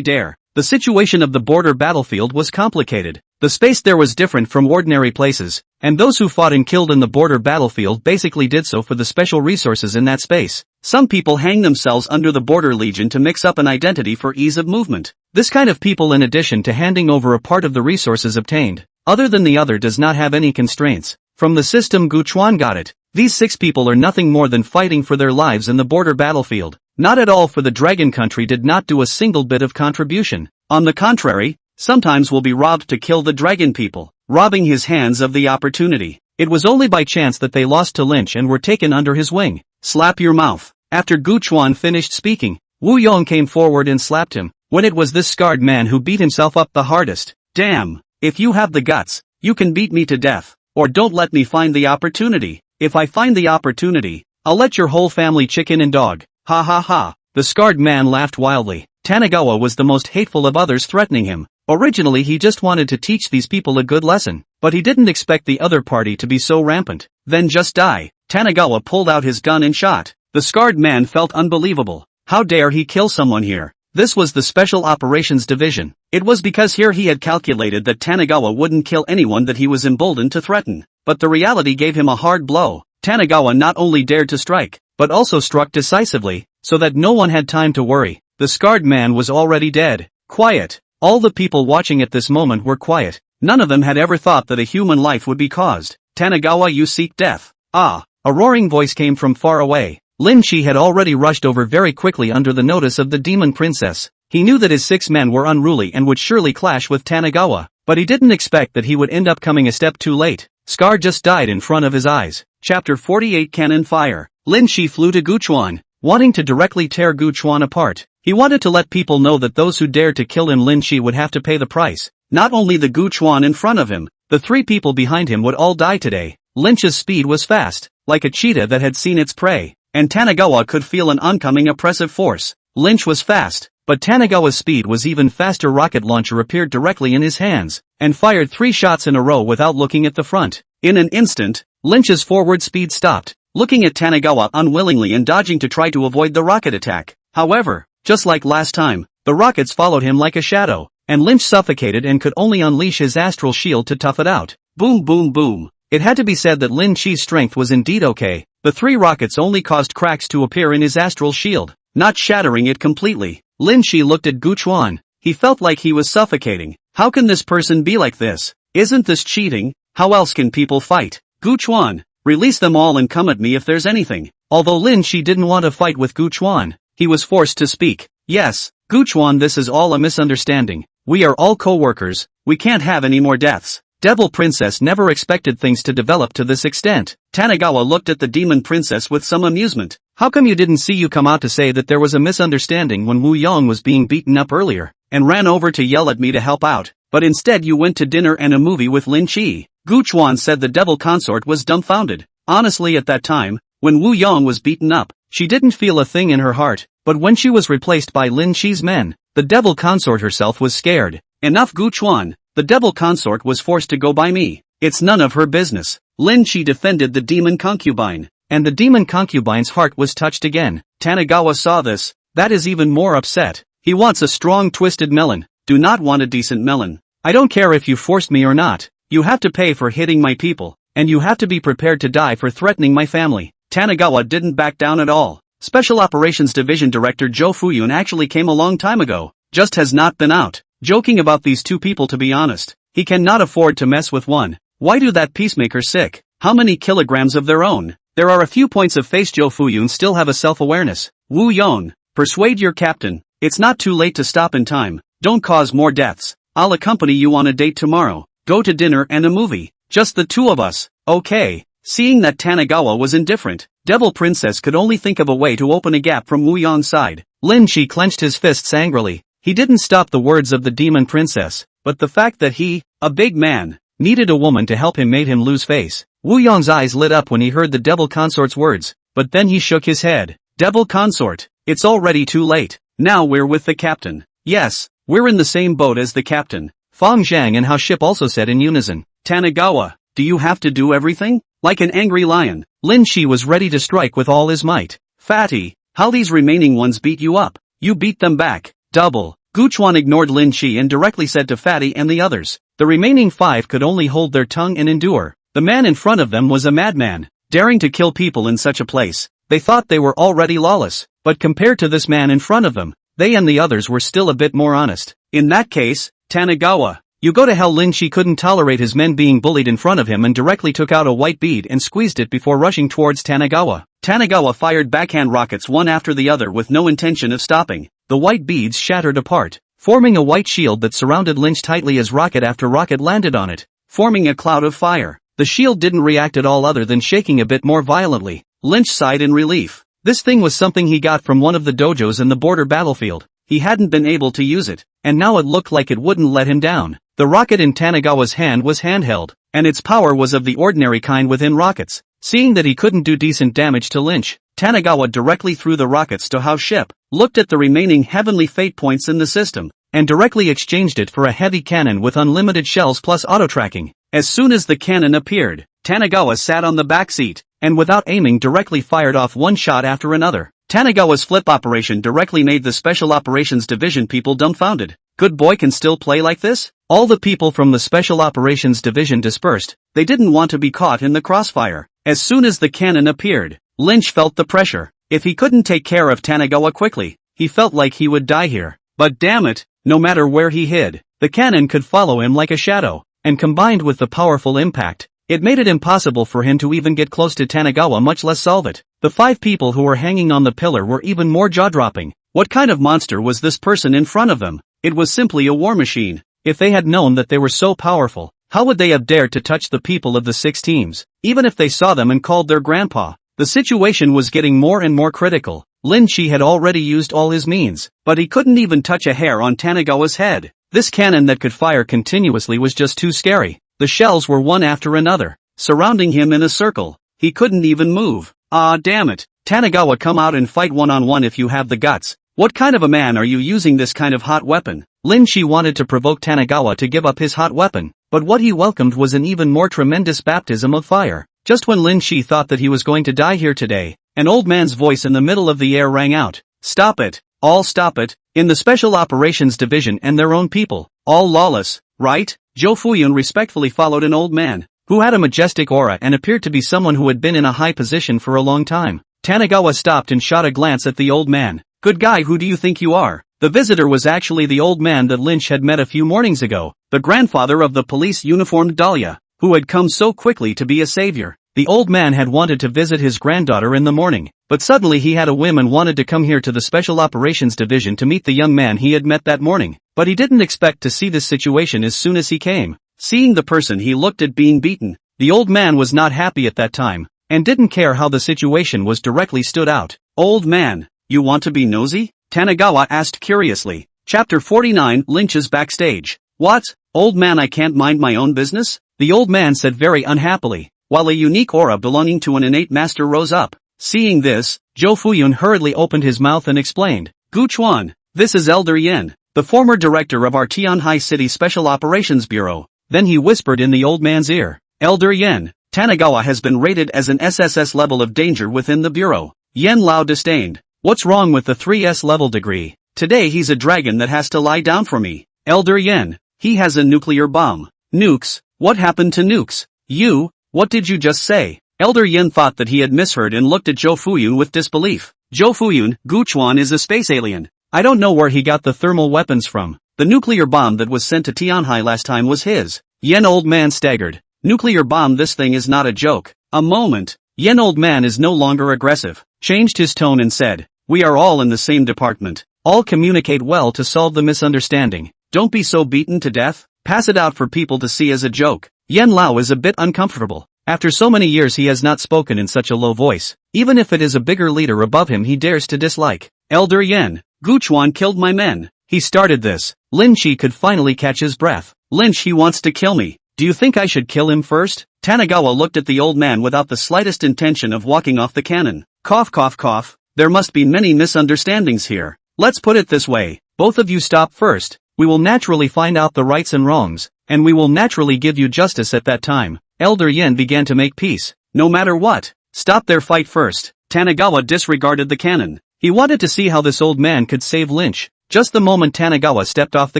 dare. The situation of the border battlefield was complicated. The space there was different from ordinary places, and those who fought and killed in the border battlefield basically did so for the special resources in that space. Some people hang themselves under the border legion to mix up an identity for ease of movement. This kind of people, in addition to handing over a part of the resources obtained, other than the other, does not have any constraints. From the system Gu Chuan got it. These 6 people are nothing more than fighting for their lives in the border battlefield. Not at all, for the Dragon Country did not do a single bit of contribution. On the contrary, sometimes will be robbed to kill the dragon people, robbing his hands of the opportunity. It was only by chance that they lost to Lynch and were taken under his wing. Slap your mouth. After Gu Chuan finished speaking, Wu Yong came forward and slapped him, when it was this scarred man who beat himself up the hardest. Damn, if you have the guts, you can beat me to death, or don't let me find the opportunity. If I find the opportunity, I'll let your whole family chicken and dog. Ha ha ha. The scarred man laughed wildly. Tanagawa was the most hateful of others threatening him. Originally he just wanted to teach these people a good lesson, but he didn't expect the other party to be so rampant. Then just die. Tanagawa pulled out his gun and shot. The scarred man felt unbelievable. How dare he kill someone here? This was the Special Operations Division. It was because here he had calculated that Tanagawa wouldn't kill anyone that he was emboldened to threaten. But the reality gave him a hard blow. Tanagawa not only dared to strike, but also struck decisively, so that no one had time to worry. The scarred man was already dead. Quiet. All the people watching at this moment were quiet. None of them had ever thought that a human life would be caused. Tanagawa, you seek death. Ah! A roaring voice came from far away. Lin Shi had already rushed over very quickly under the notice of the demon princess. He knew that his 6 men were unruly and would surely clash with Tanigawa, but he didn't expect that he would end up coming a step too late. Scar just died in front of his eyes. Chapter 48 Cannon Fire. Lin Shi flew to Guchuan, wanting to directly tear Guchuan apart. He wanted to let people know that those who dared to kill him Lin Shi would have to pay the price. Not only the Guchuan in front of him, the 3 people behind him would all die today. Lynch's speed was fast, like a cheetah that had seen its prey, and Tanigawa could feel an oncoming oppressive force. Lynch was fast, but Tanigawa's speed was even faster. Rocket launcher appeared directly in his hands, and fired 3 shots in a row without looking at the front. In an instant, Lynch's forward speed stopped, looking at Tanigawa unwillingly and dodging to try to avoid the rocket attack. However, just like last time, the rockets followed him like a shadow, and Lynch suffocated and could only unleash his astral shield to tough it out. Boom boom boom. It had to be said that Lin Shi's strength was indeed okay. The 3 rockets only caused cracks to appear in his astral shield, not shattering it completely. Lin Shi looked at Guchuan. He felt like he was suffocating. How can this person be like this? Isn't this cheating? How else can people fight? Guchuan, release them all and come at me if there's anything. Although Lin Shi didn't want to fight with Guchuan, he was forced to speak. Yes, Guchuan, this is all a misunderstanding. We are all co-workers. We can't have any more deaths. Devil Princess never expected things to develop to this extent. Tanigawa looked at the demon princess with some amusement. How come you didn't see you come out to say that there was a misunderstanding when Wu Yong was being beaten up earlier, and ran over to yell at me to help out, but instead you went to dinner and a movie with Lin Chi? Guchuan said. The devil consort was dumbfounded. Honestly, at that time, when Wu Yong was beaten up, she didn't feel a thing in her heart, but when she was replaced by Lin Chi's men, the devil consort herself was scared. Enough, Guchuan. The devil consort was forced to go by me. It's none of her business. Lin Chi defended the demon concubine, and the demon concubine's heart was touched again. Tanigawa saw this. That is even more upset. He wants a strong twisted melon. Do not want a decent melon. I don't care if you forced me or not. You have to pay for hitting my people, and you have to be prepared to die for threatening my family. Tanigawa didn't back down at all. Special Operations Division Director Zhou Fuyun actually came a long time ago, just has not been out. Joking about these 2 people, to be honest. He cannot afford to mess with one. Why do that peacemaker sick? How many kilograms of their own? There are a few points of face. Zhou Fuyun still have a self-awareness. Wu Yong, persuade your captain. It's not too late to stop in time. Don't cause more deaths. I'll accompany you on a date tomorrow. Go to dinner and a movie. Just the 2 of us. Okay. Seeing that Tanigawa was indifferent, Devil Princess could only think of a way to open a gap from Wu Yong's side. Lin Chi clenched his fists angrily. He didn't stop the words of the demon princess, but the fact that he, a big man, needed a woman to help him made him lose face. Wu Yong's eyes lit up when he heard the devil consort's words, but then he shook his head. Devil consort, it's already too late. Now we're with the captain. Yes, we're in the same boat as the captain. Fang Zhang and Hao Ship also said in unison. Tanigawa, do you have to do everything? Like an angry lion, Lin Chi was ready to strike with all his might. Fatty, how these remaining ones beat you up? You beat them back. Double. Guchuan ignored Lin Chi and directly said to Fatty and the others. The remaining 5 could only hold their tongue and endure. The man in front of them was a madman, daring to kill people in such a place. They thought they were already lawless, but compared to this man in front of them, they and the others were still a bit more honest. In that case, Tanigawa, you go to hell. Lin Chi couldn't tolerate his men being bullied in front of him and directly took out a white bead and squeezed it before rushing towards Tanigawa. Tanigawa fired backhand rockets one after the other with no intention of stopping. The white beads shattered apart, forming a white shield that surrounded Lynch tightly as rocket after rocket landed on it, forming a cloud of fire. The shield didn't react at all other than shaking a bit more violently. Lynch sighed in relief. This thing was something he got from one of the dojos in the border battlefield. He hadn't been able to use it, and now it looked like it wouldn't let him down. The rocket in Tanigawa's hand was handheld, and its power was of the ordinary kind within rockets. Seeing that he couldn't do decent damage to Lynch, Tanigawa directly threw the rockets to Hao Ship, looked at the remaining heavenly fate points in the system, and directly exchanged it for a heavy cannon with unlimited shells plus auto-tracking. As soon as the cannon appeared, Tanigawa sat on the back seat, and without aiming directly fired off one shot after another. Tanigawa's flip operation directly made the Special Operations Division people dumbfounded. Good boy can still play like this? All the people from the Special Operations Division dispersed. They didn't want to be caught in the crossfire. As soon as the cannon appeared, Lynch felt the pressure. If he couldn't take care of Tanigawa quickly, he felt like he would die here. But damn it, no matter where he hid, the cannon could follow him like a shadow, and combined with the powerful impact, It made it impossible for him to even get close to Tanagawa, much less solve it. The 5 people who were hanging on the pillar were even more jaw-dropping. What kind of monster was this person in front of them? It was simply a war machine. If they had known that they were so powerful, how would they have dared to touch the people of the 6 teams, even if they saw them and called their grandpa? The situation was getting more and more critical. Lin Shi had already used all his means, but he couldn't even touch a hair on Tanagawa's head. This cannon that could fire continuously was just too scary. The shells were one after another, surrounding him in a circle. He couldn't even move. Ah, damn it. Tanagawa, come out and fight one-on-one if you have the guts. What kind of a man are you using this kind of hot weapon? Lin Shi wanted to provoke Tanagawa to give up his hot weapon, but what he welcomed was an even more tremendous baptism of fire. Just when Lin Shi thought that he was going to die here today, an old man's voice in the middle of the air rang out. Stop it. All stop it. In the Special Operations Division and their own people. All lawless, right? Zhou Fuyun respectfully followed an old man, who had a majestic aura and appeared to be someone who had been in a high position for a long time. Tanagawa stopped and shot a glance at the old man. Good guy, who do you think you are? The visitor was actually the old man that Lynch had met a few mornings ago, the grandfather of the police uniformed Dahlia, who had come so quickly to be a savior. The old man had wanted to visit his granddaughter in the morning, but suddenly he had a whim and wanted to come here to the Special Operations Division to meet the young man he had met that morning, but he didn't expect to see this situation as soon as he came. Seeing the person he looked at being beaten, the old man was not happy at that time, and didn't care how the situation was directly stood out. Old man, you want to be nosy? Tanagawa asked curiously. Chapter 49, Lynch's backstage. What? Old man, I can't mind my own business? The old man said very unhappily, while a unique aura belonging to an innate master rose up. Seeing this, Zhou Fuyun hurriedly opened his mouth and explained, Gu Chuan, this is Elder Yen, the former director of our Tianhai City Special Operations Bureau. Then he whispered in the old man's ear, Elder Yen, Tanagawa has been rated as an SSS level of danger within the Bureau. Yen Lao disdained. What's wrong with the 3S level degree? Today he's a dragon that has to lie down for me. Elder Yen, he has a nuclear bomb. Nukes? What happened to nukes? You? What did you just say? Elder Yen thought that he had misheard and looked at Zhou Fuyun with disbelief. Zhou Fuyun, Gu Chuan is a space alien. I don't know where he got the thermal weapons from. The nuclear bomb that was sent to Tianhai last time was his. Yen old man staggered. Nuclear bomb, this thing is not a joke. A moment. Yen old man is no longer aggressive. Changed his tone and said, we are all in the same department. All communicate well to solve the misunderstanding. Don't be so beaten to death. Pass it out for people to see as a joke. Yen Lao is a bit uncomfortable. After so many years he has not spoken in such a low voice. Even if it is a bigger leader above him he dares to dislike. Elder Yen, Gu Chuan killed my men. He started this. Lin Shi could finally catch his breath. Lynch, he wants to kill me. Do you think I should kill him first? Tanagawa looked at the old man without the slightest intention of walking off the cannon. Cough cough cough. There must be many misunderstandings here. Let's put it this way. Both of you stop first. We will naturally find out the rights and wrongs, and we will naturally give you justice at that time. Elder Yen began to make peace. No matter what, stop their fight first. Tanagawa disregarded the cannon. He wanted to see how this old man could save Lynch. Just the moment Tanagawa stepped off the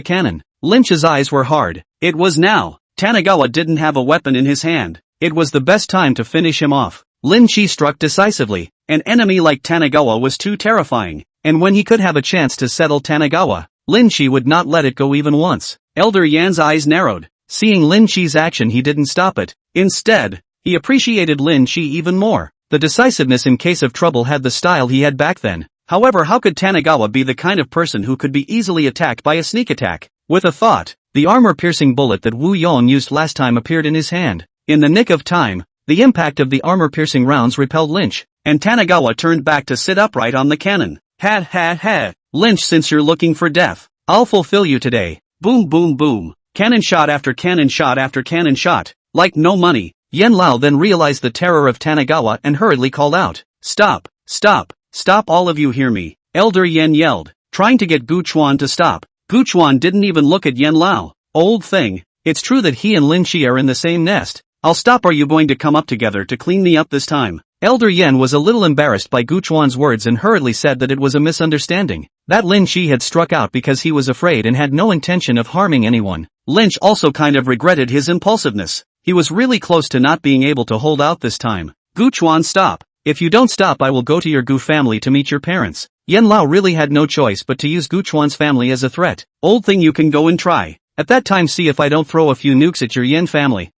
cannon, Lynch's eyes were hard. It was now. Tanagawa didn't have a weapon in his hand. It was the best time to finish him off. Lin Shi struck decisively. An enemy like Tanagawa was too terrifying, and when he could have a chance to settle Tanagawa, Lin Shi would not let it go even once. Elder Yan's eyes narrowed. Seeing Lin Shi's action, he didn't stop it. Instead, he appreciated Lin Shi even more. The decisiveness in case of trouble had the style he had back then. However, how could Tanagawa be the kind of person who could be easily attacked by a sneak attack? With a thought, the armor-piercing bullet that Wu Yong used last time appeared in his hand. In the nick of time, the impact of the armor-piercing rounds repelled Lynch, and Tanagawa turned back to sit upright on the cannon. Ha ha ha. Lynch, since you're looking for death, I'll fulfill you today. Boom boom boom. Cannon shot after cannon shot after cannon shot. Like no money. Yen Lao then realized the terror of Tanagawa and hurriedly called out. Stop, stop, stop, all of you hear me. Elder Yen yelled, trying to get Gu Chuan to stop. Gu Chuan didn't even look at Yen Lao. Old thing. It's true that he and Lin Shi are in the same nest. I'll stop. Are you going to come up together to clean me up this time? Elder Yen was a little embarrassed by Gu Chuan's words and hurriedly said that it was a misunderstanding. That Lin Shi had struck out because he was afraid and had no intention of harming anyone. Lynch also kind of regretted his impulsiveness. He was really close to not being able to hold out this time. Gu Chuan, stop. If you don't stop, I will go to your Gu family to meet your parents. Yen Lao really had no choice but to use Gu Chuan's family as a threat. Old thing, you can go and try. At that time see if I don't throw a few nukes at your Yen family.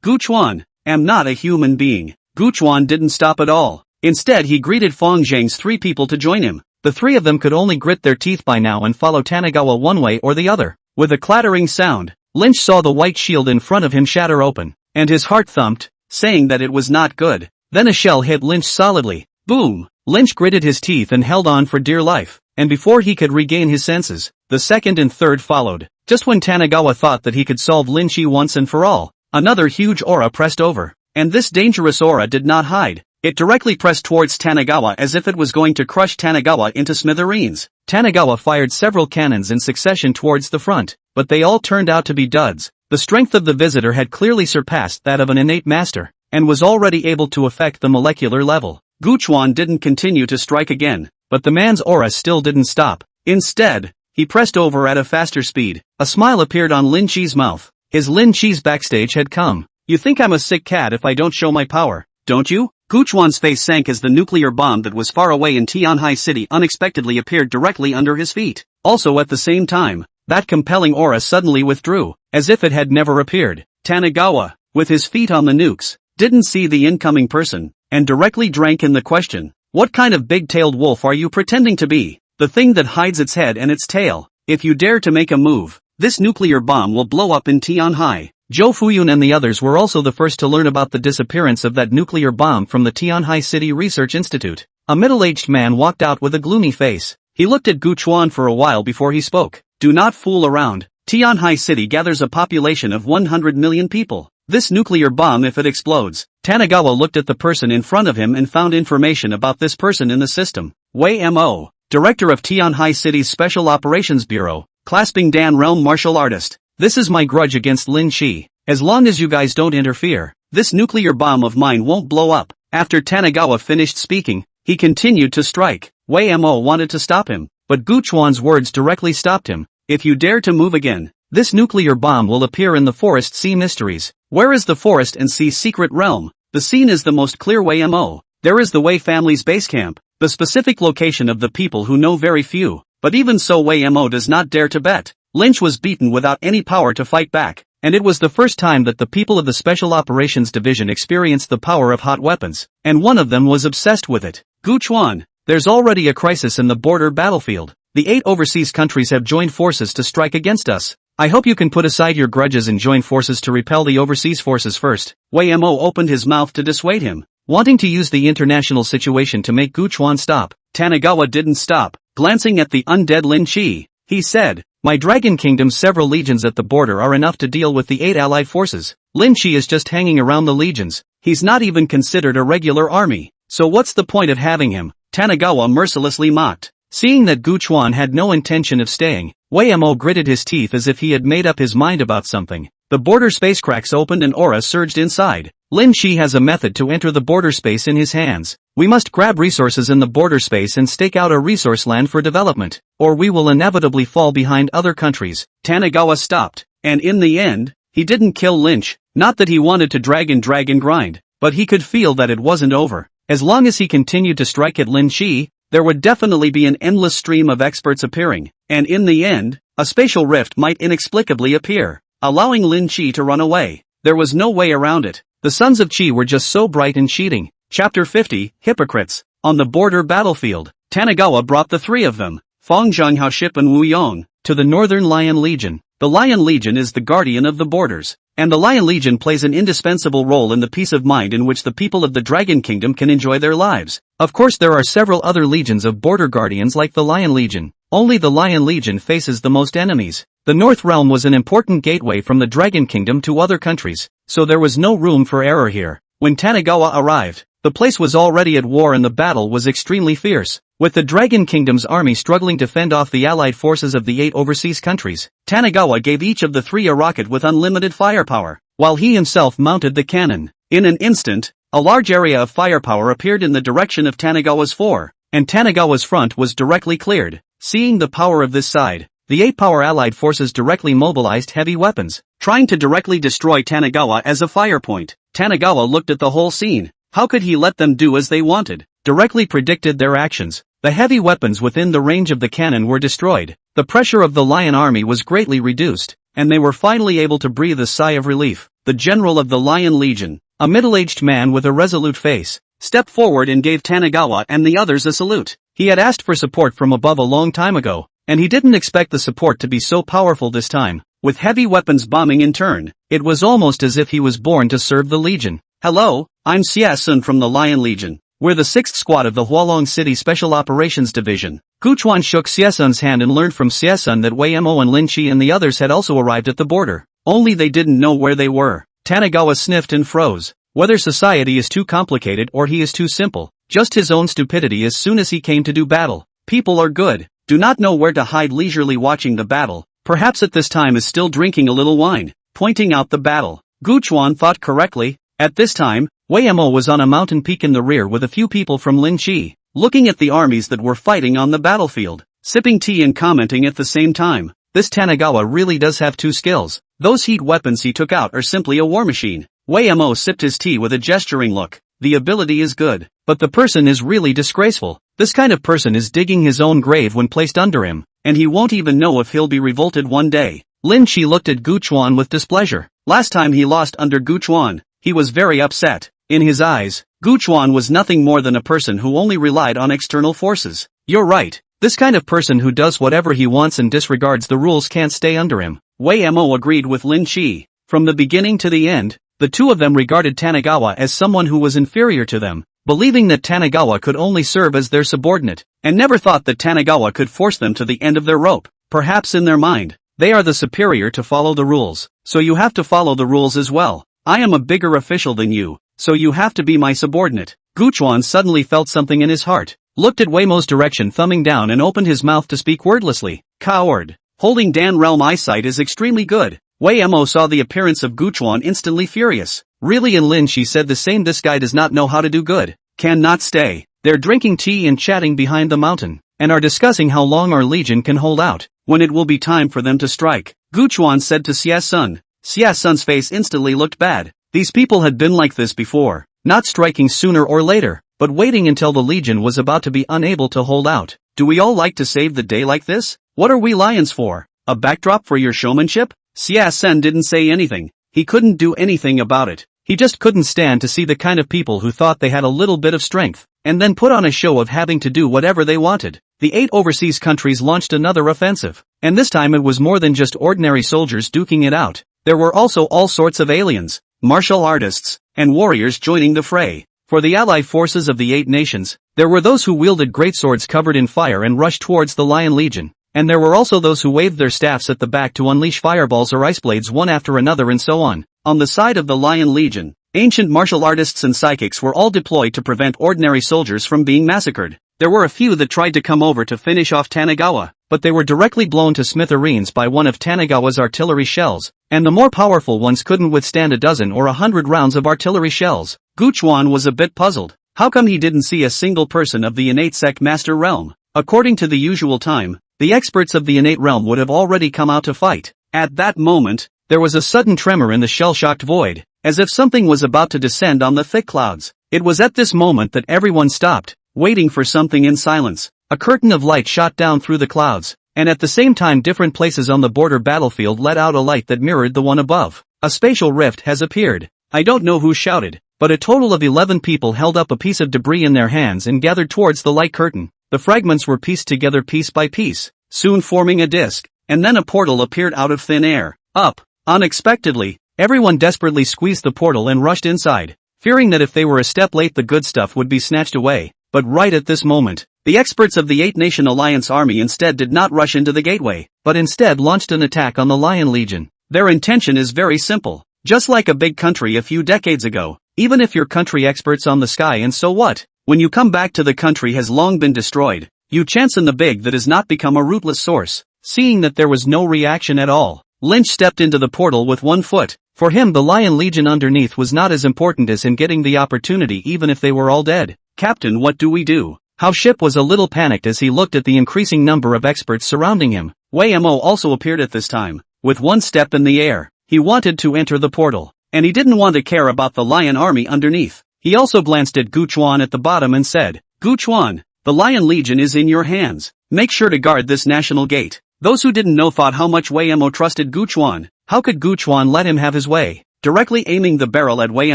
Gu Chuan. am not a human being. Gu Chuan didn't stop at all. Instead he greeted Fong Zhang's 3 people to join him. The 3 of them could only grit their teeth by now and follow Tanigawa one way or the other. With a clattering sound, Lynch saw the white shield in front of him shatter open, and his heart thumped, saying that it was not good. Then a shell hit Lynch solidly. Boom! Lynch gritted his teeth and held on for dear life, and before he could regain his senses, the second and third followed. Just when Tanigawa thought that he could solve Lynchy once and for all, another huge aura pressed over. And this dangerous aura did not hide. It directly pressed towards Tanigawa as if it was going to crush Tanigawa into smithereens. Tanigawa fired several cannons in succession towards the front, but they all turned out to be duds. The strength of the visitor had clearly surpassed that of an innate master, and was already able to affect the molecular level. Gu Chuan didn't continue to strike again, but the man's aura still didn't stop. Instead, he pressed over at a faster speed. A smile appeared on Lin Chi's mouth. His Lin Chi's backstage had come. You think I'm a sick cat if I don't show my power, don't you? Gu Chuan's face sank as the nuclear bomb that was far away in Tianhai City unexpectedly appeared directly under his feet. Also at the same time, that compelling aura suddenly withdrew, as if it had never appeared. Tanigawa, with his feet on the nukes, didn't see the incoming person, and directly drank in the question. What kind of big-tailed wolf are you pretending to be? The thing that hides its head and its tail. If you dare to make a move, this nuclear bomb will blow up in Tianhai. Zhou Fuyun and the others were also the first to learn about the disappearance of that nuclear bomb from the Tianhai City Research Institute. A middle-aged man walked out with a gloomy face. He looked at Gu Chuan for a while before he spoke. Do not fool around. Tianhai City gathers a population of 100 million people. This nuclear bomb, if it explodes. Tanigawa looked at the person in front of him and found information about this person in the system. Wei Mo, director of Tianhai City's Special Operations Bureau, clasping Dan Realm martial artist. This is my grudge against Lin Chi. As long as you guys don't interfere, this nuclear bomb of mine won't blow up. After Tanigawa finished speaking, he continued to strike. Wei Mo wanted to stop him, but Gu Chuan's words directly stopped him. If you dare to move again, this nuclear bomb will appear in the Forest Sea Mysteries. Where is the Forest and Sea Secret Realm? The scene is the most clear. Wei Mo. There is the Wei family's base camp, the specific location of the people who know very few. But even so, Wei Mo does not dare to bet. Lynch was beaten without any power to fight back, and it was the first time that the people of the Special Operations Division experienced the power of hot weapons, and one of them was obsessed with it. Gu Chuan, there's already a crisis in the border battlefield. The 8 overseas countries have joined forces to strike against us. I hope you can put aside your grudges and join forces to repel the overseas forces first. Wei Mo opened his mouth to dissuade him, wanting to use the international situation to make Gu Chuan stop. Tanigawa didn't stop. Glancing at the undead Lin Chi, he said, my Dragon Kingdom's several legions at the border are enough to deal with the 8 allied forces. Lin Chi is just hanging around the legions. He's not even considered a regular army. So what's the point of having him? Tanigawa mercilessly mocked. Seeing that Gu Chuan had no intention of staying, Wei Mo gritted his teeth as if he had made up his mind about something. The border space cracks opened and aura surged inside. Lin Chi has a method to enter the border space in his hands. We must grab resources in the border space and stake out a resource land for development, or we will inevitably fall behind other countries. Tanigawa stopped, and in the end, he didn't kill Lynch. Not that he wanted to drag and grind, but he could feel that it wasn't over. As long as he continued to strike at Lin Chi, there would definitely be an endless stream of experts appearing, and in the end, a spatial rift might inexplicably appear, allowing Lin Chi to run away. There was no way around it. The sons of Qi were just so bright and cheating. Chapter 50, Hypocrites. On the border battlefield, Tanigawa brought the 3 of them, Fong Zhang, Haoship and Wu Yong, to the Northern Lion Legion. The Lion Legion is the guardian of the borders, and the Lion Legion plays an indispensable role in the peace of mind in which the people of the Dragon Kingdom can enjoy their lives. Of course, there are several other legions of border guardians like the Lion Legion. Only the Lion Legion faces the most enemies. The North Realm was an important gateway from the Dragon Kingdom to other countries, so there was no room for error here. When Tanigawa arrived, the place was already at war and the battle was extremely fierce. With the Dragon Kingdom's army struggling to fend off the allied forces of the 8 overseas countries, Tanigawa gave each of the 3 a rocket with unlimited firepower, while he himself mounted the cannon. In an instant, a large area of firepower appeared in the direction of Tanigawa's 4, and Tanigawa's front was directly cleared. Seeing the power of this side, the 8 power allied forces directly mobilized heavy weapons, trying to directly destroy Tanigawa as a fire point. Tanigawa looked at the whole scene. How could he let them do as they wanted? Directly predicted their actions. The heavy weapons within the range of the cannon were destroyed. The pressure of the Lion army was greatly reduced, and they were finally able to breathe a sigh of relief. The general of the Lion Legion, a middle-aged man with a resolute face, stepped forward and gave Tanagawa and the others a salute. He had asked for support from above a long time ago, and he didn't expect the support to be so powerful this time, with heavy weapons bombing in turn. It was almost as if he was born to serve the Legion. Hello, I'm Xia from the Lion Legion. We're the 6th squad of the Hualong City Special Operations Division. Guchuan shook Xiesun's hand and learned from Xiesun that Wei Mo and Lin Chi and the others had also arrived at the border. Only they didn't know where they were. Tanagawa sniffed and froze. Whether society is too complicated or he is too simple, just his own stupidity as soon as he came to do battle. People are good, do not know where to hide leisurely watching the battle, perhaps at this time is still drinking a little wine, pointing out the battle. Guchuan thought correctly. At this time, Wei Mo was on a mountain peak in the rear with a few people from Lin Chi, looking at the armies that were fighting on the battlefield, sipping tea and commenting at the same time. This Tanagawa really does have two skills. Those heat weapons he took out are simply a war machine. Wei Mo sipped his tea with a gesturing look. The ability is good, but the person is really disgraceful. This kind of person is digging his own grave when placed under him, and he won't even know if he'll be revolted one day. Lin Chi looked at Guchuan with displeasure. Last time he lost under Guchuan, he was very upset. In his eyes, Guchuan was nothing more than a person who only relied on external forces. You're right. This kind of person who does whatever he wants and disregards the rules can't stay under him. Wei Mo agreed with Lin Chi. From the beginning to the end, the two of them regarded Tanagawa as someone who was inferior to them, believing that Tanagawa could only serve as their subordinate, and never thought that Tanagawa could force them to the end of their rope. Perhaps in their mind, they are the superior to follow the rules, so you have to follow the rules as well. I am a bigger official than you, so you have to be my subordinate. Guchuan suddenly felt something in his heart, looked at Wei Mo's direction thumbing down and opened his mouth to speak wordlessly. Coward. Holding Dan realm eyesight is extremely good. Wei Mo saw the appearance of Guchuan instantly furious. Really, and Lin Chi said the same. This guy does not know how to do good. Cannot stay. They're drinking tea and chatting behind the mountain, and are discussing how long our legion can hold out, when it will be time for them to strike. Guchuan said to Xiesun. Xiesun's face instantly looked bad. These people had been like this before, not striking sooner or later, but waiting until the legion was about to be unable to hold out. Do we all like to save the day like this? What are we lions for? A backdrop for your showmanship? Xiesun didn't say anything. He couldn't do anything about it. He just couldn't stand to see the kind of people who thought they had a little bit of strength, and then put on a show of having to do whatever they wanted. The 8 overseas countries launched another offensive, and this time it was more than just ordinary soldiers duking it out. There were also all sorts of aliens, martial artists, and warriors joining the fray. For the allied forces of the 8 nations, there were those who wielded great swords covered in fire and rushed towards the Lion Legion, and there were also those who waved their staffs at the back to unleash fireballs or ice blades one after another and so on. On the side of the Lion Legion, ancient martial artists and psychics were all deployed to prevent ordinary soldiers from being massacred. There were a few that tried to come over to finish off Tanagawa, but they were directly blown to smithereens by one of Tanagawa's artillery shells, and the more powerful ones couldn't withstand a dozen or 100 rounds of artillery shells. Guchuan was a bit puzzled. How come he didn't see a single person of the innate sect master realm? According to the usual time, the experts of the innate realm would have already come out to fight. At that moment, there was a sudden tremor in the shell-shocked void, as if something was about to descend on the thick clouds. It was at this moment that everyone stopped, waiting for something in silence. A curtain of light shot down through the clouds, and at the same time different places on the border battlefield let out a light that mirrored the one above. A spatial rift has appeared. I don't know who shouted, but a total of 11 people held up a piece of debris in their hands and gathered towards the light curtain. The fragments were pieced together piece by piece, soon forming a disc, and then a portal appeared out of thin air. Up. Unexpectedly, everyone desperately squeezed the portal and rushed inside, fearing that if they were a step late the good stuff would be snatched away. But right at this moment, the experts of the 8-Nation Alliance army instead did not rush into the gateway, but instead launched an attack on the Lion Legion. Their intention is very simple. Just like a big country a few decades ago, even if your country experts on the sky, and so what? When you come back to the country has long been destroyed, you chance in the big that has not become a rootless source. Seeing that there was no reaction at all, Lynch stepped into the portal with one foot. For him the Lion Legion underneath was not as important as him getting the opportunity even if they were all dead. Captain, what do we do? How Ship was a little panicked as he looked at the increasing number of experts surrounding him. Wei Mo also appeared at this time, with one step in the air. He wanted to enter the portal, and he didn't want to care about the Lion army underneath. He also glanced at Guchuan at the bottom and said, Guchuan, the Lion Legion is in your hands. Make sure to guard this national gate. Those who didn't know thought how much Wei Mo trusted Guchuan. How could Guchuan let him have his way? Directly aiming the barrel at Wei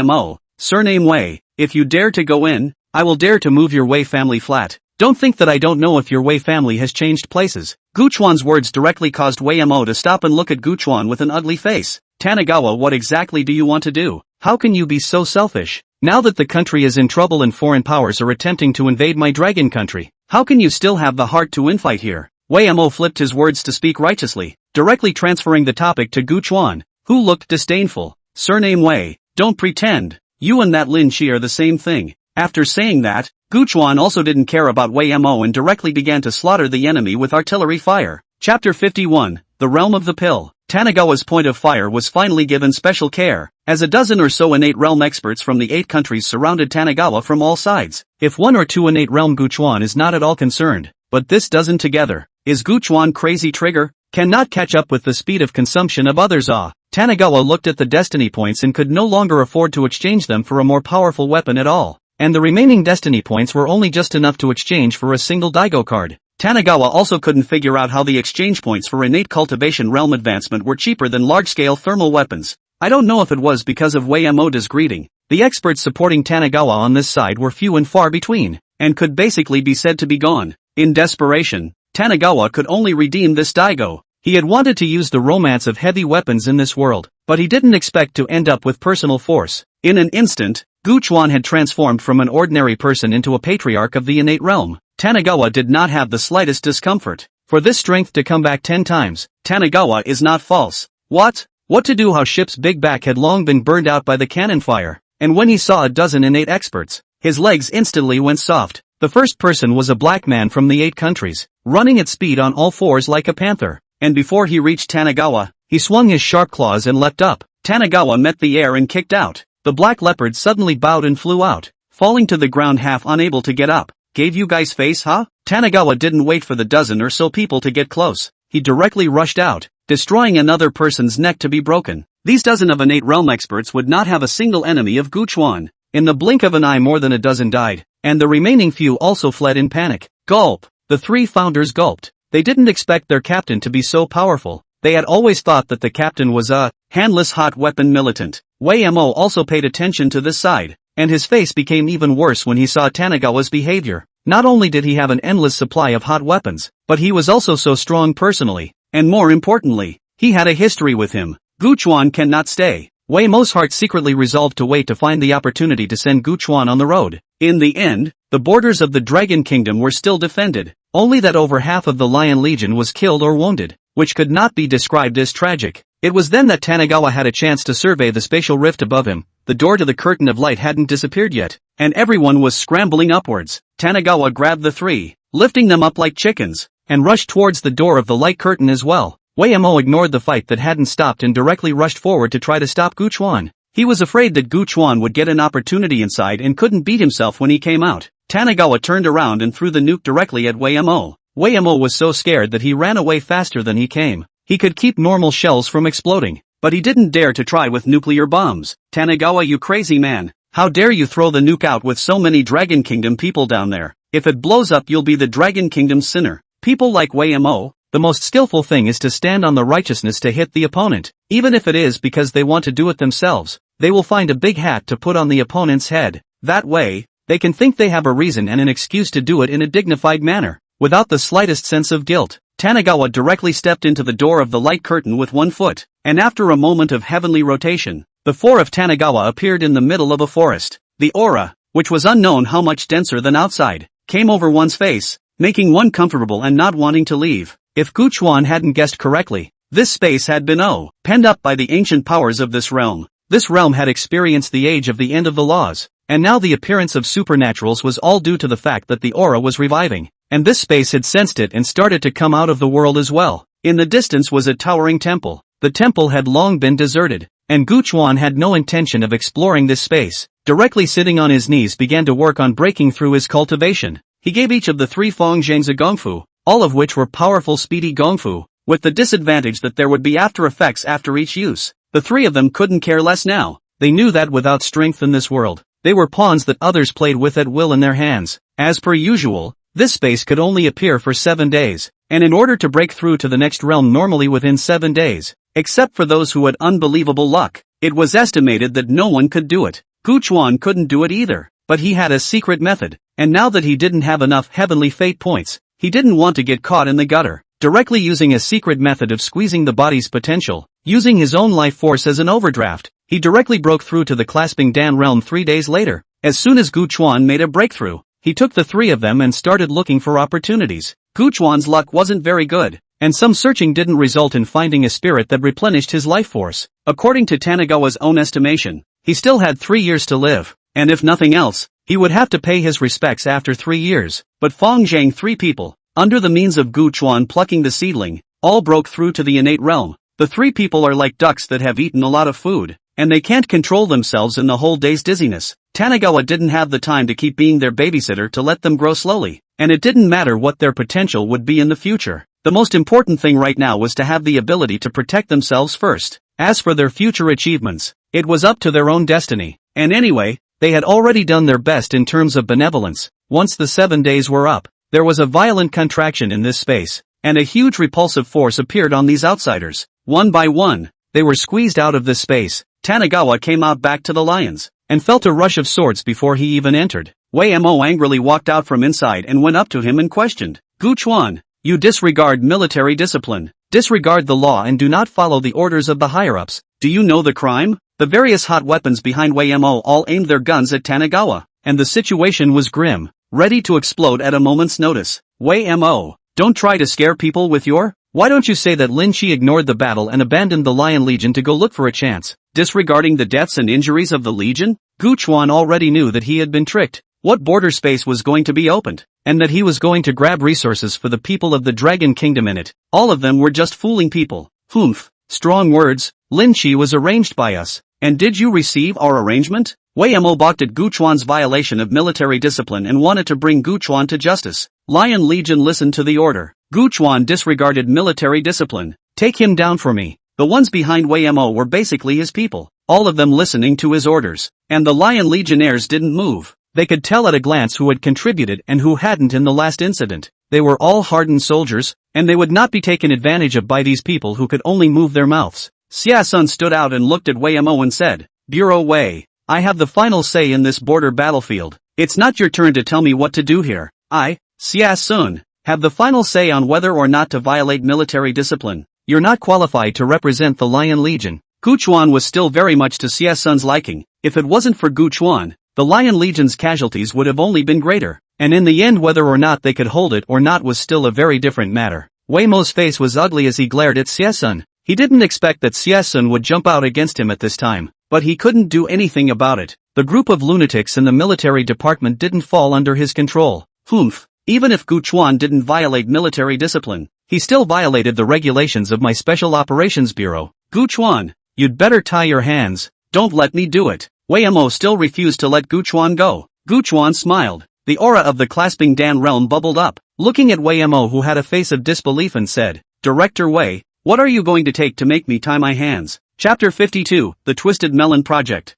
Mo, surname Wei. If you dare to go in, I will dare to move your Wei family flat. Don't think that I don't know if your Wei family has changed places. Gu Chuan's words directly caused Wei Mo to stop and look at Gu Chuan with an ugly face. Tanagawa, what exactly do you want to do? How can you be so selfish? Now that the country is in trouble and foreign powers are attempting to invade my dragon country, how can you still have the heart to infight here? Wei Mo flipped his words to speak righteously, directly transferring the topic to Gu Chuan, who looked disdainful. Surname Wei, don't pretend. You and that Lin Shi are the same thing. After saying that, Gu Chuan also didn't care about Wei Mo and directly began to slaughter the enemy with artillery fire. Chapter 51, The Realm of the Pill. Tanagawa's point of fire was finally given special care, as a dozen or so innate realm experts from the 8 countries surrounded Tanagawa from all sides. If 1 or 2 innate realm Gu Chuan is not at all concerned, but this dozen together, is Gu Chuan crazy trigger? Cannot catch up with the speed of consumption of others. Tanagawa looked at the destiny points and could no longer afford to exchange them for a more powerful weapon at all. And the remaining destiny points were only just enough to exchange for a single Daigo card. Tanagawa also couldn't figure out how the exchange points for innate cultivation realm advancement were cheaper than large-scale thermal weapons. I don't know if it was because of Wei Moda's greeting. The experts supporting Tanagawa on this side were few and far between, and could basically be said to be gone. In desperation, Tanagawa could only redeem this Daigo. He had wanted to use the romance of heavy weapons in this world, but he didn't expect to end up with personal force. In an instant, Gu Chuan had transformed from an ordinary person into a patriarch of the innate realm. Tanagawa did not have the slightest discomfort. For this strength to come back 10 times, Tanagawa is not false. What to do? How Ship's big back had long been burned out by the cannon fire, and when he saw a dozen innate experts, his legs instantly went soft. The first person was a black man from the 8 countries, running at speed on all fours like a panther, and before he reached Tanagawa, he swung his sharp claws and leapt up. Tanagawa met the air and kicked out. The black leopard suddenly bowed and flew out, falling to the ground half unable to get up. Gave you guys face, huh? Tanagawa didn't wait for the dozen or so people to get close. He directly rushed out, destroying another person's neck to be broken. These dozen of innate realm experts would not have a single enemy of Gu Chuan. In the blink of an eye more than a dozen died, and the remaining few also fled in panic. Gulp! The 3 founders gulped. They didn't expect their captain to be so powerful. They had always thought that the captain was a handless hot weapon militant. Wei Mo also paid attention to this side, and his face became even worse when he saw Tanagawa's behavior. Not only did he have an endless supply of hot weapons, but he was also so strong personally, and more importantly, he had a history with him. Gu Chuan cannot stay. Wei Mo's heart secretly resolved to wait to find the opportunity to send Gu Chuan on the road. In the end, the borders of the Dragon Kingdom were still defended, only that over half of the Lion Legion was killed or wounded, which could not be described as tragic. It was then that Tanagawa had a chance to survey the spatial rift above him. The door to the curtain of light hadn't disappeared yet, and everyone was scrambling upwards. Tanagawa grabbed the 3, lifting them up like chickens, and rushed towards the door of the light curtain as well. Wei Mo ignored the fight that hadn't stopped and directly rushed forward to try to stop Gu Chuan. He was afraid that Gu Chuan would get an opportunity inside and couldn't beat himself when he came out. Tanagawa turned around and threw the nuke directly at Wei Mo. Wei Mo was so scared that he ran away faster than he came. He could keep normal shells from exploding, but he didn't dare to try with nuclear bombs. Tanagawa, you crazy man. How dare you throw the nuke out with so many Dragon Kingdom people down there? If it blows up, you'll be the Dragon Kingdom's sinner. People like Wei Mo, the most skillful thing is to stand on the righteousness to hit the opponent. Even if it is because they want to do it themselves, they will find a big hat to put on the opponent's head. That way, they can think they have a reason and an excuse to do it in a dignified manner, without the slightest sense of guilt. Tanagawa directly stepped into the door of the light curtain with 1 foot, and after a moment of heavenly rotation, the 4 of Tanagawa appeared in the middle of a forest. The aura, which was unknown how much denser than outside, came over one's face, making one comfortable and not wanting to leave. If Gu Chuan hadn't guessed correctly, this space had been penned up by the ancient powers of this realm. This realm had experienced the age of the end of the laws, and now the appearance of supernaturals was all due to the fact that the aura was reviving, and this space had sensed it and started to come out of the world as well. In the distance was a towering temple. The temple had long been deserted, and Gu Chuan had no intention of exploring this space. Directly sitting on his knees began to work on breaking through his cultivation. He gave each of the 3 Fengzhangs a gongfu, all of which were powerful speedy gongfu, with the disadvantage that there would be after effects after each use. The 3 of them couldn't care less now. They knew that without strength in this world, they were pawns that others played with at will in their hands. As per usual, this space could only appear for 7 days, and in order to break through to the next realm normally within 7 days, except for those who had unbelievable luck, it was estimated that no one could do it. Gu Chuan couldn't do it either, but he had a secret method, and now that he didn't have enough heavenly fate points, he didn't want to get caught in the gutter. Directly using a secret method of squeezing the body's potential, using his own life force as an overdraft, he directly broke through to the clasping Dan realm 3 days later. As soon as Gu Chuan made a breakthrough, he took the 3 of them and started looking for opportunities. Gu Chuan's luck wasn't very good, and some searching didn't result in finding a spirit that replenished his life force. According to Tanagawa's own estimation, he still had 3 years to live, and if nothing else, he would have to pay his respects after 3 years. But Fong Zhang 3 people, under the means of Gu Chuan plucking the seedling, all broke through to the innate realm. The 3 people are like ducks that have eaten a lot of food, and they can't control themselves in the whole day's dizziness. Tanagawa didn't have the time to keep being their babysitter to let them grow slowly, and it didn't matter what their potential would be in the future. The most important thing right now was to have the ability to protect themselves first. As for their future achievements, it was up to their own destiny. And anyway, they had already done their best in terms of benevolence. Once the 7 days were up, there was a violent contraction in this space, and a huge repulsive force appeared on these outsiders. One by one, they were squeezed out of this space. Tanagawa came out back to the lions, and felt a rush of swords before he even entered. Wei Mo angrily walked out from inside and went up to him and questioned, Gu Chuan, you disregard military discipline, disregard the law and do not follow the orders of the higher-ups. Do you know the crime? The various hot weapons behind Wei Mo all aimed their guns at Tanagawa, and the situation was grim, ready to explode at a moment's notice. Wei Mo, don't try to scare people with your... Why don't you say that Lin Chi ignored the battle and abandoned the Lion Legion to go look for a chance, disregarding the deaths and injuries of the Legion? Gu Chuan already knew that he had been tricked, what border space was going to be opened, and that he was going to grab resources for the people of the Dragon Kingdom in it. All of them were just fooling people. Humph, strong words. Lin Chi was arranged by us. And did you receive our arrangement? Wei Mo balked at Gu Chuan's violation of military discipline and wanted to bring Gu Chuan to justice. Lion Legion listened to the order. Gu Chuan disregarded military discipline. Take him down for me. The ones behind Wei Mo were basically his people, all of them listening to his orders. And the Lion Legionnaires didn't move. They could tell at a glance who had contributed and who hadn't in the last incident. They were all hardened soldiers, and they would not be taken advantage of by these people who could only move their mouths. Xia Sun stood out and looked at Wei Mo and said, Bureau Wei, I have the final say in this border battlefield. It's not your turn to tell me what to do here. I, Xia Sun, have the final say on whether or not to violate military discipline. You're not qualified to represent the Lion Legion. Gu Chuan was still very much to Xia Sun's liking. If it wasn't for Gu Chuan, the Lion Legion's casualties would have only been greater. And in the end whether or not they could hold it or not was still a very different matter. Wei Mo's face was ugly as he glared at Xia Sun. He didn't expect that Xia Sun would jump out against him at this time, but he couldn't do anything about it. The group of lunatics in the military department didn't fall under his control. Humph, even if Gu Chuan didn't violate military discipline, he still violated the regulations of my Special Operations Bureau. Gu Chuan, you'd better tie your hands, don't let me do it. Wei Mo still refused to let Gu Chuan go. Gu Chuan smiled. The aura of the clasping Dan realm bubbled up, looking at Wei Mo who had a face of disbelief and said, Director Wei, what are you going to take to make me tie my hands? Chapter 52, The Twisted Melon Project.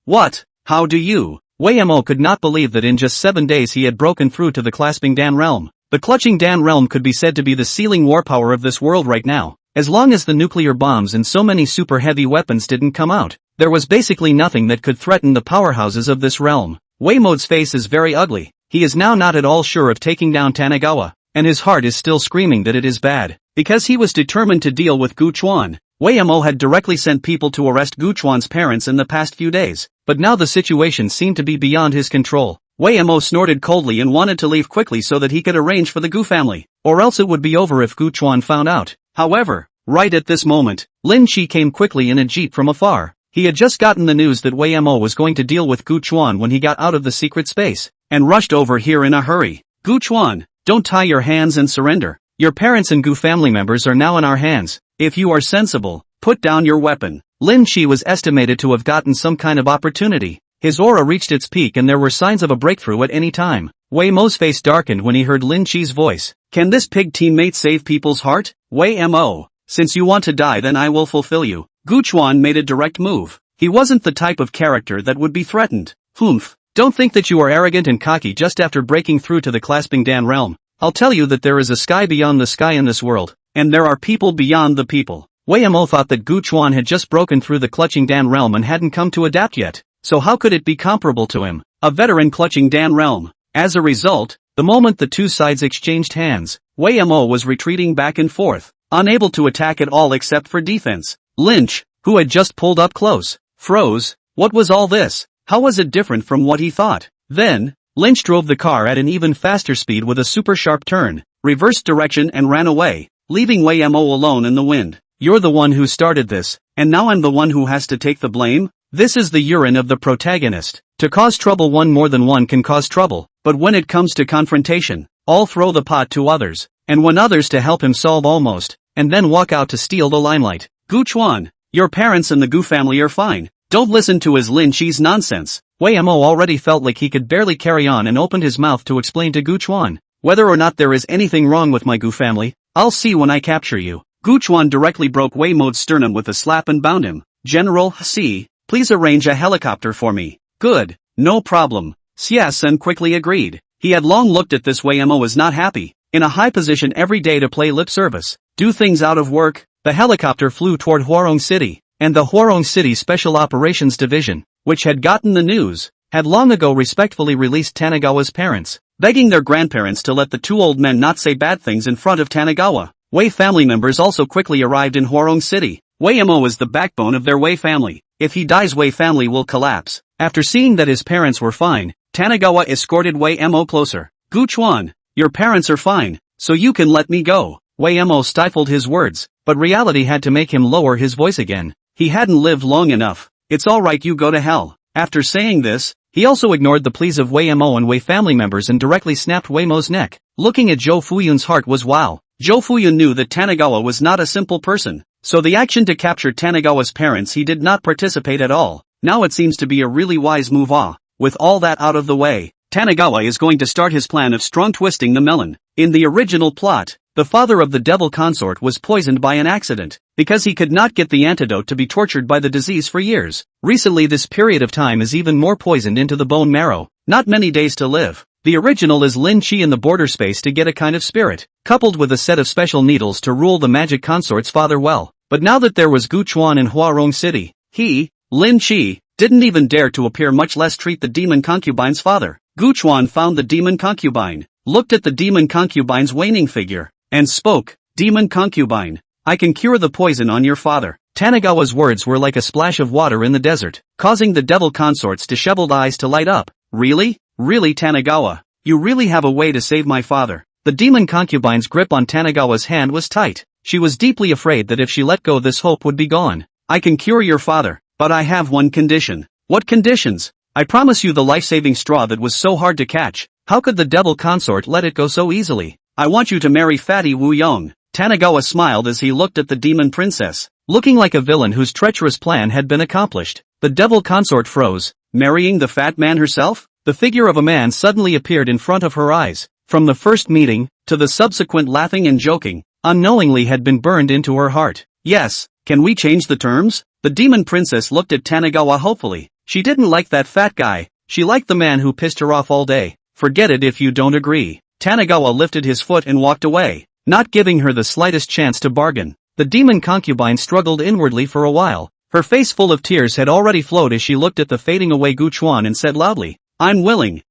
What? How do you? Wei Mo could not believe that in just 7 days he had broken through to the clasping Dan realm. The clutching Dan realm could be said to be the sealing war power of this world right now. As long as the nuclear bombs and so many super heavy weapons didn't come out, there was basically nothing that could threaten the powerhouses of this realm. Wei Mo's face is very ugly. He is now not at all sure of taking down Tanagawa, and his heart is still screaming that it is bad. Because he was determined to deal with Gu Chuan, Wei Mo had directly sent people to arrest Gu Chuan's parents in the past few days, but now the situation seemed to be beyond his control. Wei Mo snorted coldly and wanted to leave quickly so that he could arrange for the Gu family, or else it would be over if Gu Chuan found out. However, right at this moment, Lin Chi came quickly in a jeep from afar. He had just gotten the news that Wei Mo was going to deal with Gu Chuan when he got out of the secret space, and rushed over here in a hurry. Gu Chuan, don't tie your hands and surrender. Your parents and Gu family members are now in our hands. If you are sensible, put down your weapon. Lin Chi was estimated to have gotten some kind of opportunity. His aura reached its peak and there were signs of a breakthrough at any time. Wei Mo's face darkened when he heard Lin Chi's voice. Can this pig teammate save people's heart? Wei Mo, since you want to die then I will fulfill you. Gu Chuan made a direct move. He wasn't the type of character that would be threatened. Humph, don't think that you are arrogant and cocky just after breaking through to the clasping Dan realm. I'll tell you that there is a sky beyond the sky in this world, and there are people beyond the people. Wei Mo thought that Gu Chuan had just broken through the clutching Dan realm and hadn't come to adapt yet. so how could it be comparable to him, a veteran clutching Dan realm? As a result, the moment the two sides exchanged hands, Wei Mo was retreating back and forth, unable to attack at all except for defense. Lynch, who had just pulled up close, froze. What was all this? How was it different from what he thought? Then, Lynch drove the car at an even faster speed with a super sharp turn, reversed direction and ran away, leaving Wei Mo alone in the wind. You're the one who started this, and now I'm the one who has to take the blame? This is the urine of the protagonist. To cause trouble one more than one can cause trouble, but when it comes to confrontation, all throw the pot to others, and want others to help him solve almost, and then walk out to steal the limelight. Gu Chuan, your parents and the Gu family are fine. Don't listen to his Lin Chi's nonsense. Wei Mo already felt like he could barely carry on and opened his mouth to explain to Gu Chuan, whether or not there is anything wrong with my Gu family, I'll see when I capture you. Gu Chuan directly broke Wei Mo's sternum with a slap and bound him. General Si, please arrange a helicopter for me. Good, no problem. Xia Sen quickly agreed. He had long looked at this Wei Mo as not happy, in a high position every day to play lip service, do things out of work. The helicopter flew toward Huarong City, and the Huarong City Special Operations Division, which had gotten the news, had long ago respectfully released Tanagawa's parents, begging their grandparents to let the two old men not say bad things in front of Tanagawa. Wei family members also quickly arrived in Huarong City. Wei Mo is the backbone of their Wei family. If he dies, Wei family will collapse. After seeing that his parents were fine, Tanagawa escorted Wei Mo closer. Gu Chuan, your parents are fine, so you can let me go. Wei Mo stifled his words, but reality had to make him lower his voice again. He hadn't lived long enough. It's alright, you go to hell. After saying this, he also ignored the pleas of Wei Mo and Wei family members and directly snapped Wei Mo's neck. Looking at Zhou Fuyun's heart was wow. Zhou Fuyun knew that Tanagawa was not a simple person, so the action to capture Tanagawa's parents he did not participate at all. Now it seems to be a really wise move. With all that out of the way, Tanagawa is going to start his plan of strong twisting the melon. In the original plot, the father of the devil consort was poisoned by an accident, because he could not get the antidote to be tortured by the disease for years. Recently this period of time is even more poisoned into the bone marrow, not many days to live. The original is Lin Chi in the border space to get a kind of spirit, coupled with a set of special needles to rule the magic consort's father well. But now that there was Gu Chuan in Huarong City, he, Lin Chi, didn't even dare to appear, much less treat the demon concubine's father. Gu Chuan found the demon concubine, looked at the demon concubine's waning figure, and spoke. Demon concubine, I can cure the poison on your father. Tanagawa's words were like a splash of water in the desert, causing the devil consort's disheveled eyes to light up. Really? Really, Tanagawa? You really have a way to save my father? The demon concubine's grip on Tanagawa's hand was tight. She was deeply afraid that if she let go, this hope would be gone. I can cure your father, but I have one condition. What conditions? I promise you the life-saving straw that was so hard to catch. How could the devil consort let it go so easily? I want you to marry Fatty Wu Yong. Tanagawa smiled as he looked at the demon princess, looking like a villain whose treacherous plan had been accomplished. The devil consort froze. Marrying the fat man herself? The figure of a man suddenly appeared in front of her eyes. From the first meeting, to the subsequent laughing and joking, unknowingly had been burned into her heart. Yes, can we change the terms? The demon princess looked at Tanagawa hopefully. She didn't like that fat guy, she liked the man who pissed her off all day. Forget it if you don't agree. Tanagawa lifted his foot and walked away, not giving her the slightest chance to bargain. The demon concubine struggled inwardly for a while. Her face full of tears had already flowed as she looked at the fading away Gu Chuan and said loudly, I'm willing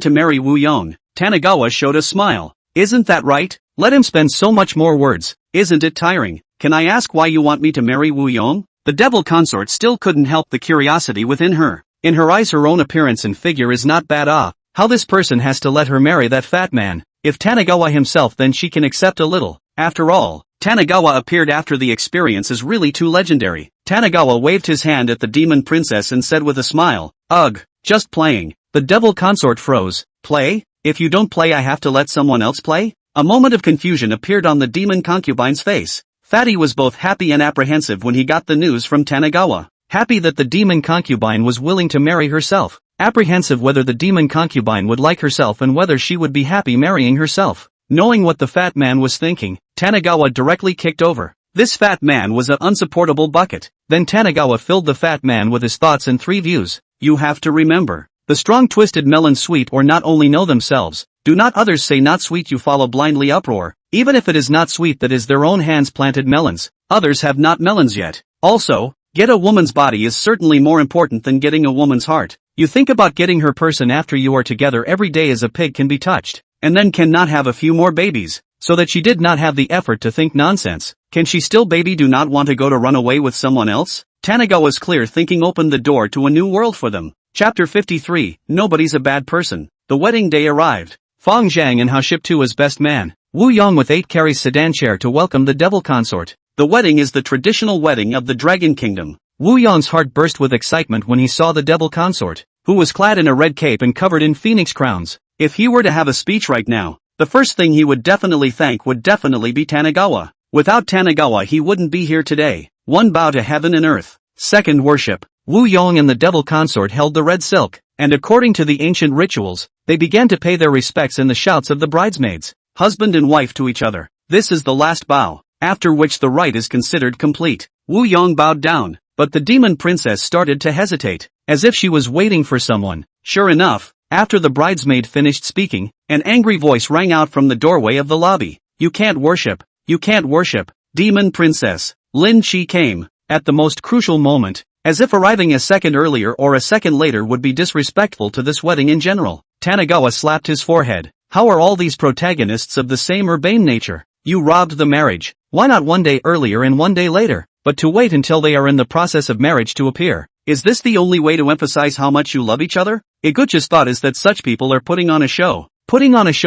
to marry Wu Yong. Tanagawa showed a smile. Isn't that right? Let him spend so much more words. Isn't it tiring? Can I ask why you want me to marry Wu Yong? The devil consort still couldn't help the curiosity within her. In her eyes her own appearance and figure is not bad. How this person has to let her marry that fat man. If Tanagawa himself, then she can accept a little. After all, Tanagawa appeared after the experience is really too legendary. Tanagawa waved his hand at the demon princess and said with a smile, Ugh, just playing. The devil consort froze. Play? If you don't play, I have to let someone else play? A moment of confusion appeared on the demon concubine's face. Fatty was both happy and apprehensive when he got the news from Tanagawa. Happy that the demon concubine was willing to marry herself. Apprehensive whether the demon concubine would like herself and whether she would be happy marrying herself. Knowing what the fat man was thinking, Tanagawa directly kicked over. This fat man was an unsupportable bucket. Then Tanagawa filled the fat man with his thoughts and 3 views. You have to remember, the strong twisted melon sweet or not only know themselves, do not others say not sweet, you follow blindly uproar. Even if it is not sweet, that is their own hands planted melons. Others have not melons yet. Also, Get a woman's body is certainly more important than getting a woman's heart. You think about getting her person after you are together every day as a pig can be touched, and then cannot have a few more babies, so that she did not have the effort to think nonsense. Can she still baby do not want to go to run away with someone else? Tanagawa's clear thinking opened the door to a new world for them. Chapter 53, Nobody's a Bad Person. The wedding day arrived. Feng Zhang and Hao shipped to as best man. Wu Yong with 8 carries sedan chair to welcome the devil consort. The wedding is the traditional wedding of the Dragon Kingdom. Wu Yong's heart burst with excitement when he saw the devil consort, who was clad in a red cape and covered in phoenix crowns. If he were to have a speech right now, the first thing he would definitely thank would definitely be Tanagawa. Without Tanagawa he wouldn't be here today. 1 Bow to heaven and earth. 2nd Worship. Wu Yong and the devil consort held the red silk, and according to the ancient rituals, they began to pay their respects in the shouts of the bridesmaids, husband and wife to each other. This is the last bow, after which the rite is considered complete. Wu Yong bowed down, but the demon princess started to hesitate, as if she was waiting for someone. Sure enough, after the bridesmaid finished speaking, an angry voice rang out from the doorway of the lobby. You can't worship. You can't worship. Demon princess. Lin Chi came, at the most crucial moment, as if arriving a second earlier or a second later would be disrespectful to this wedding in general. Tanagawa slapped his forehead. How are all these protagonists of the same urbane nature? You robbed the marriage. Why not 1 day earlier and 1 day later, but to wait until they are in the process of marriage to appear? Is this the only way to emphasize how much you love each other? Iguchi's thought is that such people are putting on a show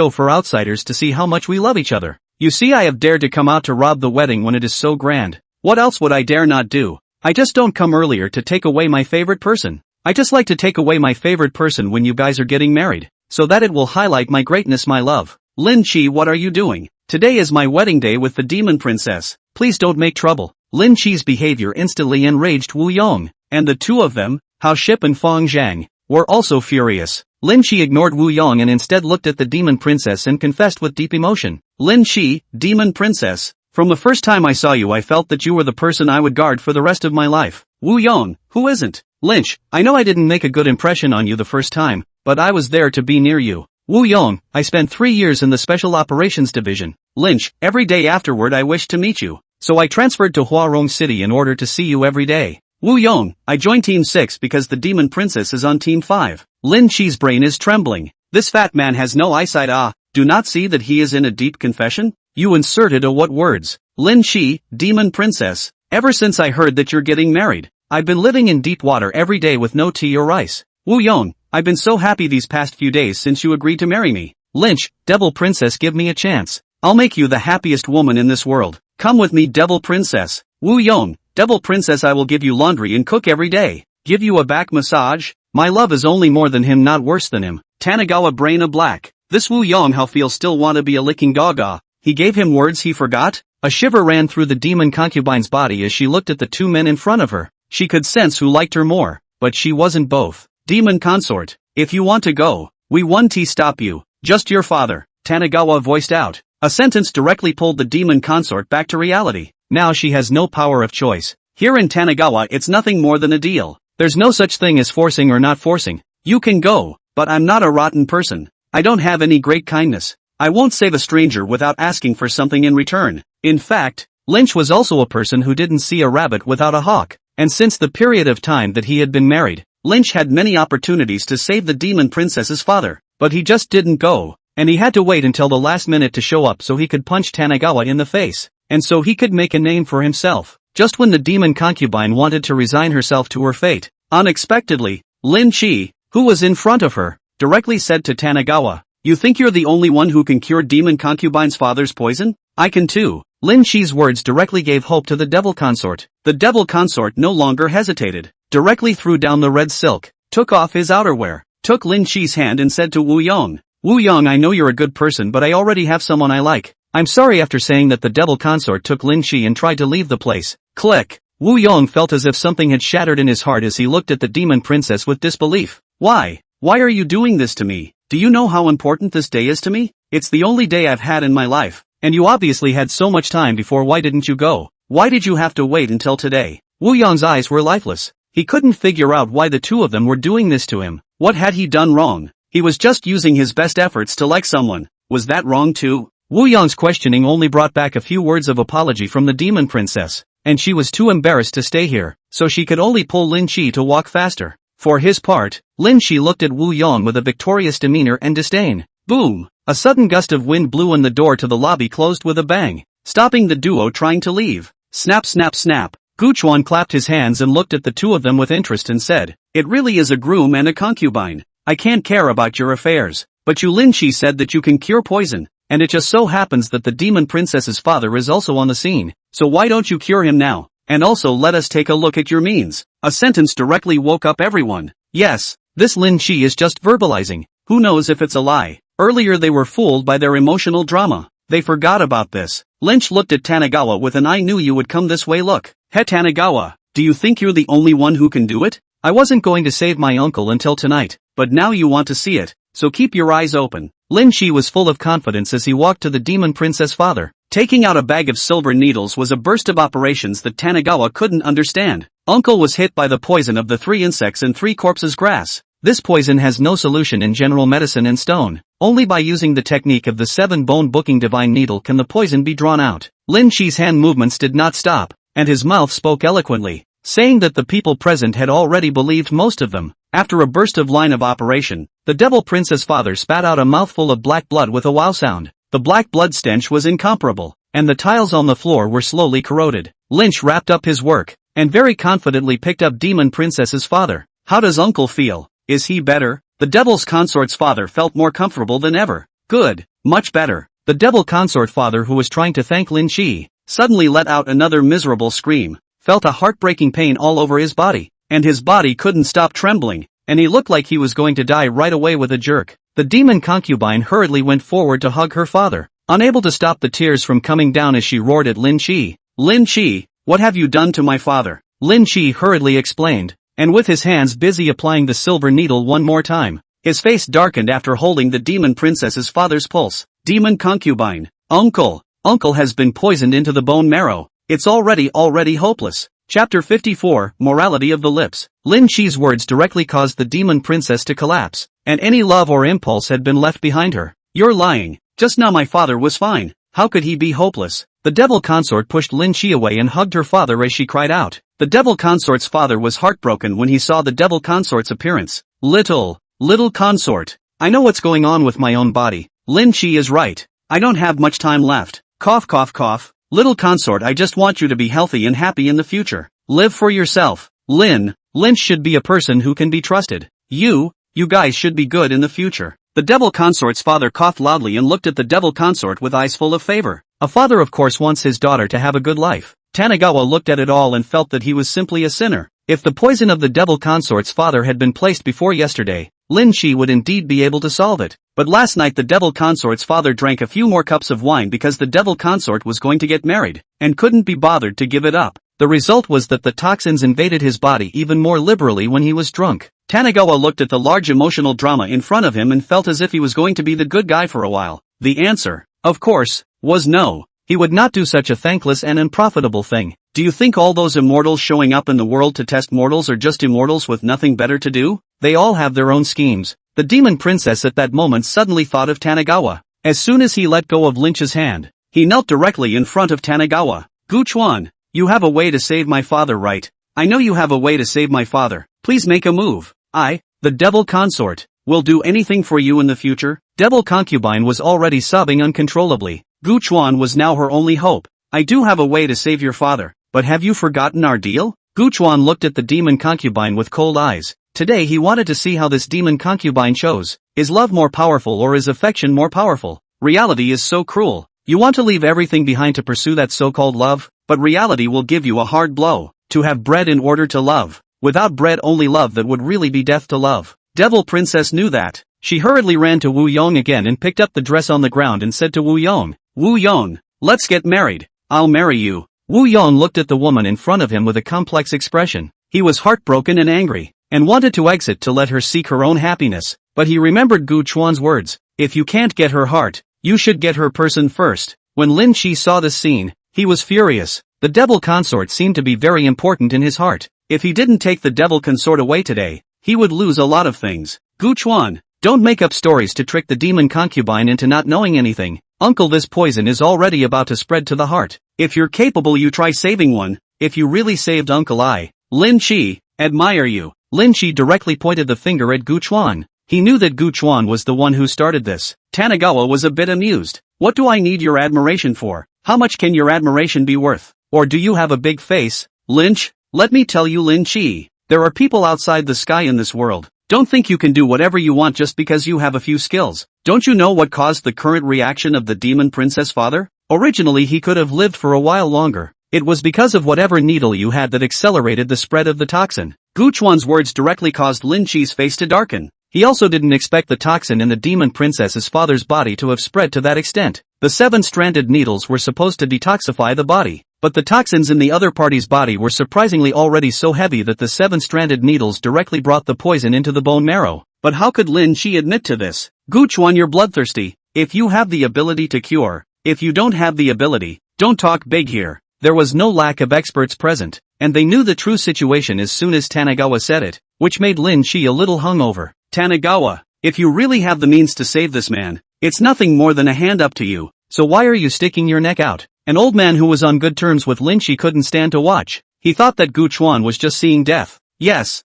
for outsiders to see how much we love each other. You see, I have dared to come out to rob the wedding when it is so grand. What else would I dare not do? I just don't come earlier to take away my favorite person. I just like to take away my favorite person when you guys are getting married, so that it will highlight my greatness, my love. Lin Chi, what are you doing? Today is my wedding day with the demon princess. Please don't make trouble. Lin Chi's behavior instantly enraged Wu Yong, and the two of them, Hao Ship and Feng Zhang, were also furious. Lin Chi ignored Wu Yong and instead looked at the demon princess and confessed with deep emotion. Lin Chi, demon princess. From the first time I saw you I felt that you were the person I would guard for the rest of my life. Wu Yong, who isn't? Lynch, I know I didn't make a good impression on you the first time, but I was there to be near you. Wu Yong, I spent 3 years in the Special Operations Division. Lynch, every day afterward I wished to meet you, so I transferred to Huarong City in order to see you every day. Wu Yong, I joined Team 6 because the demon princess is on Team 5. Lin Chi's brain is trembling. This fat man has no eyesight. Do not see that he is in a deep confession? You inserted a what words? Lin Chi, demon princess. Ever since I heard that you're getting married, I've been living in deep water every day with no tea or rice. Wu Yong, I've been so happy these past few days since you agreed to marry me. Lynch, devil princess, give me a chance. I'll make you the happiest woman in this world. Come with me, devil princess. Wu Yong, devil princess, I will give you laundry and cook every day. Give you a back massage. My love is only more than him, not worse than him. Tanagawa brain a black. This Wu Yong how feel still wanna be a licking gaga. He gave him words he forgot? A shiver ran through the demon concubine's body as she looked at the two men in front of her. She could sense who liked her more, but she wasn't both. Demon consort, if you want to go, we won't stop you. Just your father, Tanagawa voiced out. A sentence directly pulled the demon consort back to reality. Now she has no power of choice. Here in Tanagawa it's nothing more than a deal. There's no such thing as forcing or not forcing. You can go, but I'm not a rotten person. I don't have any great kindness. I won't save a stranger without asking for something in return. In fact, Lynch was also a person who didn't see a rabbit without a hawk, and since the period of time that he had been married, Lynch had many opportunities to save the demon princess's father, but he just didn't go, and he had to wait until the last minute to show up so he could punch Tanagawa in the face, and so he could make a name for himself. Just when the demon concubine wanted to resign herself to her fate, unexpectedly, Lin Chi, who was in front of her, directly said to Tanagawa, "You think you're the only one who can cure demon concubine's father's poison? I can too." Lin Chi's words directly gave hope to the devil consort. The devil consort no longer hesitated, directly threw down the red silk, took off his outerwear, took Lin Chi's hand and said to Wu Yong, "Wu Yong, I know you're a good person, but I already have someone I like. I'm sorry." After saying that, the devil consort took Lin Chi and tried to leave the place. Click. Wu Yong felt as if something had shattered in his heart as he looked at the demon princess with disbelief. Why? Why are you doing this to me? Do you know how important this day is to me? It's the only day I've had in my life, and you obviously had so much time before. Why didn't you go? Why did you have to wait until today? Wu Yong's eyes were lifeless. He couldn't figure out why the two of them were doing this to him. What had he done wrong? He was just using his best efforts to like someone. Was that wrong too? Wu Yong's questioning only brought back a few words of apology from the demon princess. and she was too embarrassed to stay here, so she could only pull Lin Chi to walk faster. For his part, Lin Chi looked at Wu Yong with a victorious demeanor and disdain. Boom! A sudden gust of wind blew and the door to the lobby closed with a bang, stopping the duo trying to leave. Snap snap snap. Gu Chuan clapped his hands and looked at the two of them with interest and said, "It really is a groom and a concubine. I can't care about your affairs, but you Lin Chi said that you can cure poison, and it just so happens that the demon princess's father is also on the scene, so why don't you cure him now? And also let us take a look at your means." A sentence directly woke up everyone. Yes, this Lin Chi is just verbalizing. Who knows if it's a lie? Earlier they were fooled by their emotional drama. They forgot about this. Lynch looked at Tanagawa with an "I knew you would come this way" look. "Hey Tanagawa, do you think you're the only one who can do it? I wasn't going to save my uncle until tonight, but now you want to see it, so keep your eyes open." Lin Chi was full of confidence as he walked to the demon princess father. Taking out a bag of silver needles was a burst of operations that Tanagawa couldn't understand. Uncle was hit by the poison of the 3 insects and 3 corpses grass. This poison has no solution in general medicine and stone. Only by using the technique of the 7-bone booking divine needle can the poison be drawn out. Lin Chi's hand movements did not stop, and his mouth spoke eloquently, saying that the people present had already believed most of them. After a burst of line of operation, the devil princess father spat out a mouthful of black blood with a wow sound. The black blood stench was incomparable, and the tiles on the floor were slowly corroded. Lynch wrapped up his work, and very confidently picked up demon princess's father. "How does uncle feel? Is he better?" The devil's consort's father felt more comfortable than ever. "Good, much better." The devil consort father, who was trying to thank Lin Chi, suddenly let out another miserable scream, felt a heartbreaking pain all over his body, and his body couldn't stop trembling, and he looked like he was going to die right away with a jerk. The demon concubine hurriedly went forward to hug her father, unable to stop the tears from coming down as she roared at Lin Chi. "Lin Chi, what have you done to my father?" Lin Chi hurriedly explained, and with his hands busy applying the silver needle one more time, his face darkened after holding the demon princess's father's pulse. "Demon concubine, Uncle has been poisoned into the bone marrow. It's already hopeless." Chapter 54, Morality of the Lips. Lin Chi's words directly caused the demon princess to collapse, and any love or impulse had been left behind her. "You're lying. Just now my father was fine. How could he be hopeless?" The devil consort pushed Lin Chi away and hugged her father as she cried out. The devil consort's father was heartbroken when he saw the devil consort's appearance. Little consort, I know what's going on with my own body. Lin Chi is right. I don't have much time left. Cough cough cough. Little consort, I just want you to be healthy and happy in the future. Live for yourself. Lynch should be a person who can be trusted. You guys should be good in the future. The devil consort's father coughed loudly and looked at the devil consort with eyes full of favor. A father of course wants his daughter to have a good life. Tanagawa looked at it all and felt that he was simply a sinner. If the poison of the devil consort's father had been placed before yesterday, Lin Chi would indeed be able to solve it. But last night the devil consort's father drank a few more cups of wine because the devil consort was going to get married, and couldn't be bothered to give it up. The result was that the toxins invaded his body even more liberally when he was drunk. Tanagawa looked at the large emotional drama in front of him and felt as if he was going to be the good guy for a while. The answer, of course, was no. He would not do such a thankless and unprofitable thing. Do you think all those immortals showing up in the world to test mortals are just immortals with nothing better to do? They all have their own schemes. The demon princess at that moment suddenly thought of Tanagawa. As soon as he let go of Lynch's hand, he knelt directly in front of Tanagawa. "Gu Chuan, you have a way to save my father, right? I know you have a way to save my father. Please make a move. I, the devil consort, will do anything for you in the future." Devil concubine was already sobbing uncontrollably. Gu Chuan was now her only hope. "I do have a way to save your father, but have you forgotten our deal?" Gu Chuan looked at the demon concubine with cold eyes. Today he wanted to see how this demon concubine chose. Is love more powerful or is affection more powerful? Reality is so cruel. You want to leave everything behind to pursue that so-called love, but reality will give you a hard blow. To have bread in order to love. Without bread only love, that would really be death to love. Devil princess knew that. She hurriedly ran to Wu Yong again and picked up the dress on the ground and said to Wu Yong, "Wu Yong, let's get married. I'll marry you." Wu Yong looked at the woman in front of him with a complex expression. He was heartbroken and angry, and wanted to exit to let her seek her own happiness, but he remembered Gu Chuan's words, "If you can't get her heart, you should get her person first." When Lin Chi saw this scene, he was furious. The devil consort seemed to be very important in his heart. If he didn't take the devil consort away today, he would lose a lot of things. "Gu Chuan, don't make up stories to trick the demon concubine into not knowing anything. Uncle, this poison is already about to spread to the heart. If you're capable, you try saving one. if you really saved Uncle Lin Chi, admire you. Lin Chi directly pointed the finger at Gu Chuan. He knew that Gu Chuan was the one who started this. Tanigawa was a bit amused. What do I need your admiration for? How much can your admiration be worth? Or do you have a big face? Lynch, let me tell you Lin Chi. There are people outside the sky in this world. Don't think you can do whatever you want just because you have a few skills. Don't you know what caused the current reaction of the demon princess father? Originally he could have lived for a while longer. It was because of whatever needle you had that accelerated the spread of the toxin. Gu Chuan's words directly caused Lin Chi's face to darken. He also didn't expect the toxin in the demon princess's father's body to have spread to that extent. The 7-stranded needles were supposed to detoxify the body, but the toxins in the other party's body were surprisingly already so heavy that the 7-stranded needles directly brought the poison into the bone marrow. But how could Lin Chi admit to this? Gu Chuan, you're bloodthirsty. If you have the ability to cure, if you don't have the ability, don't talk big here. There was no lack of experts present, and they knew the true situation as soon as Tanigawa said it, which made Lin Chi a little hungover. Tanigawa, if you really have the means to save this man, it's nothing more than a hand up to you, so why are you sticking your neck out? An old man who was on good terms with Lin Chi couldn't stand to watch. He thought that Gu Chuan was just seeing death. Yes,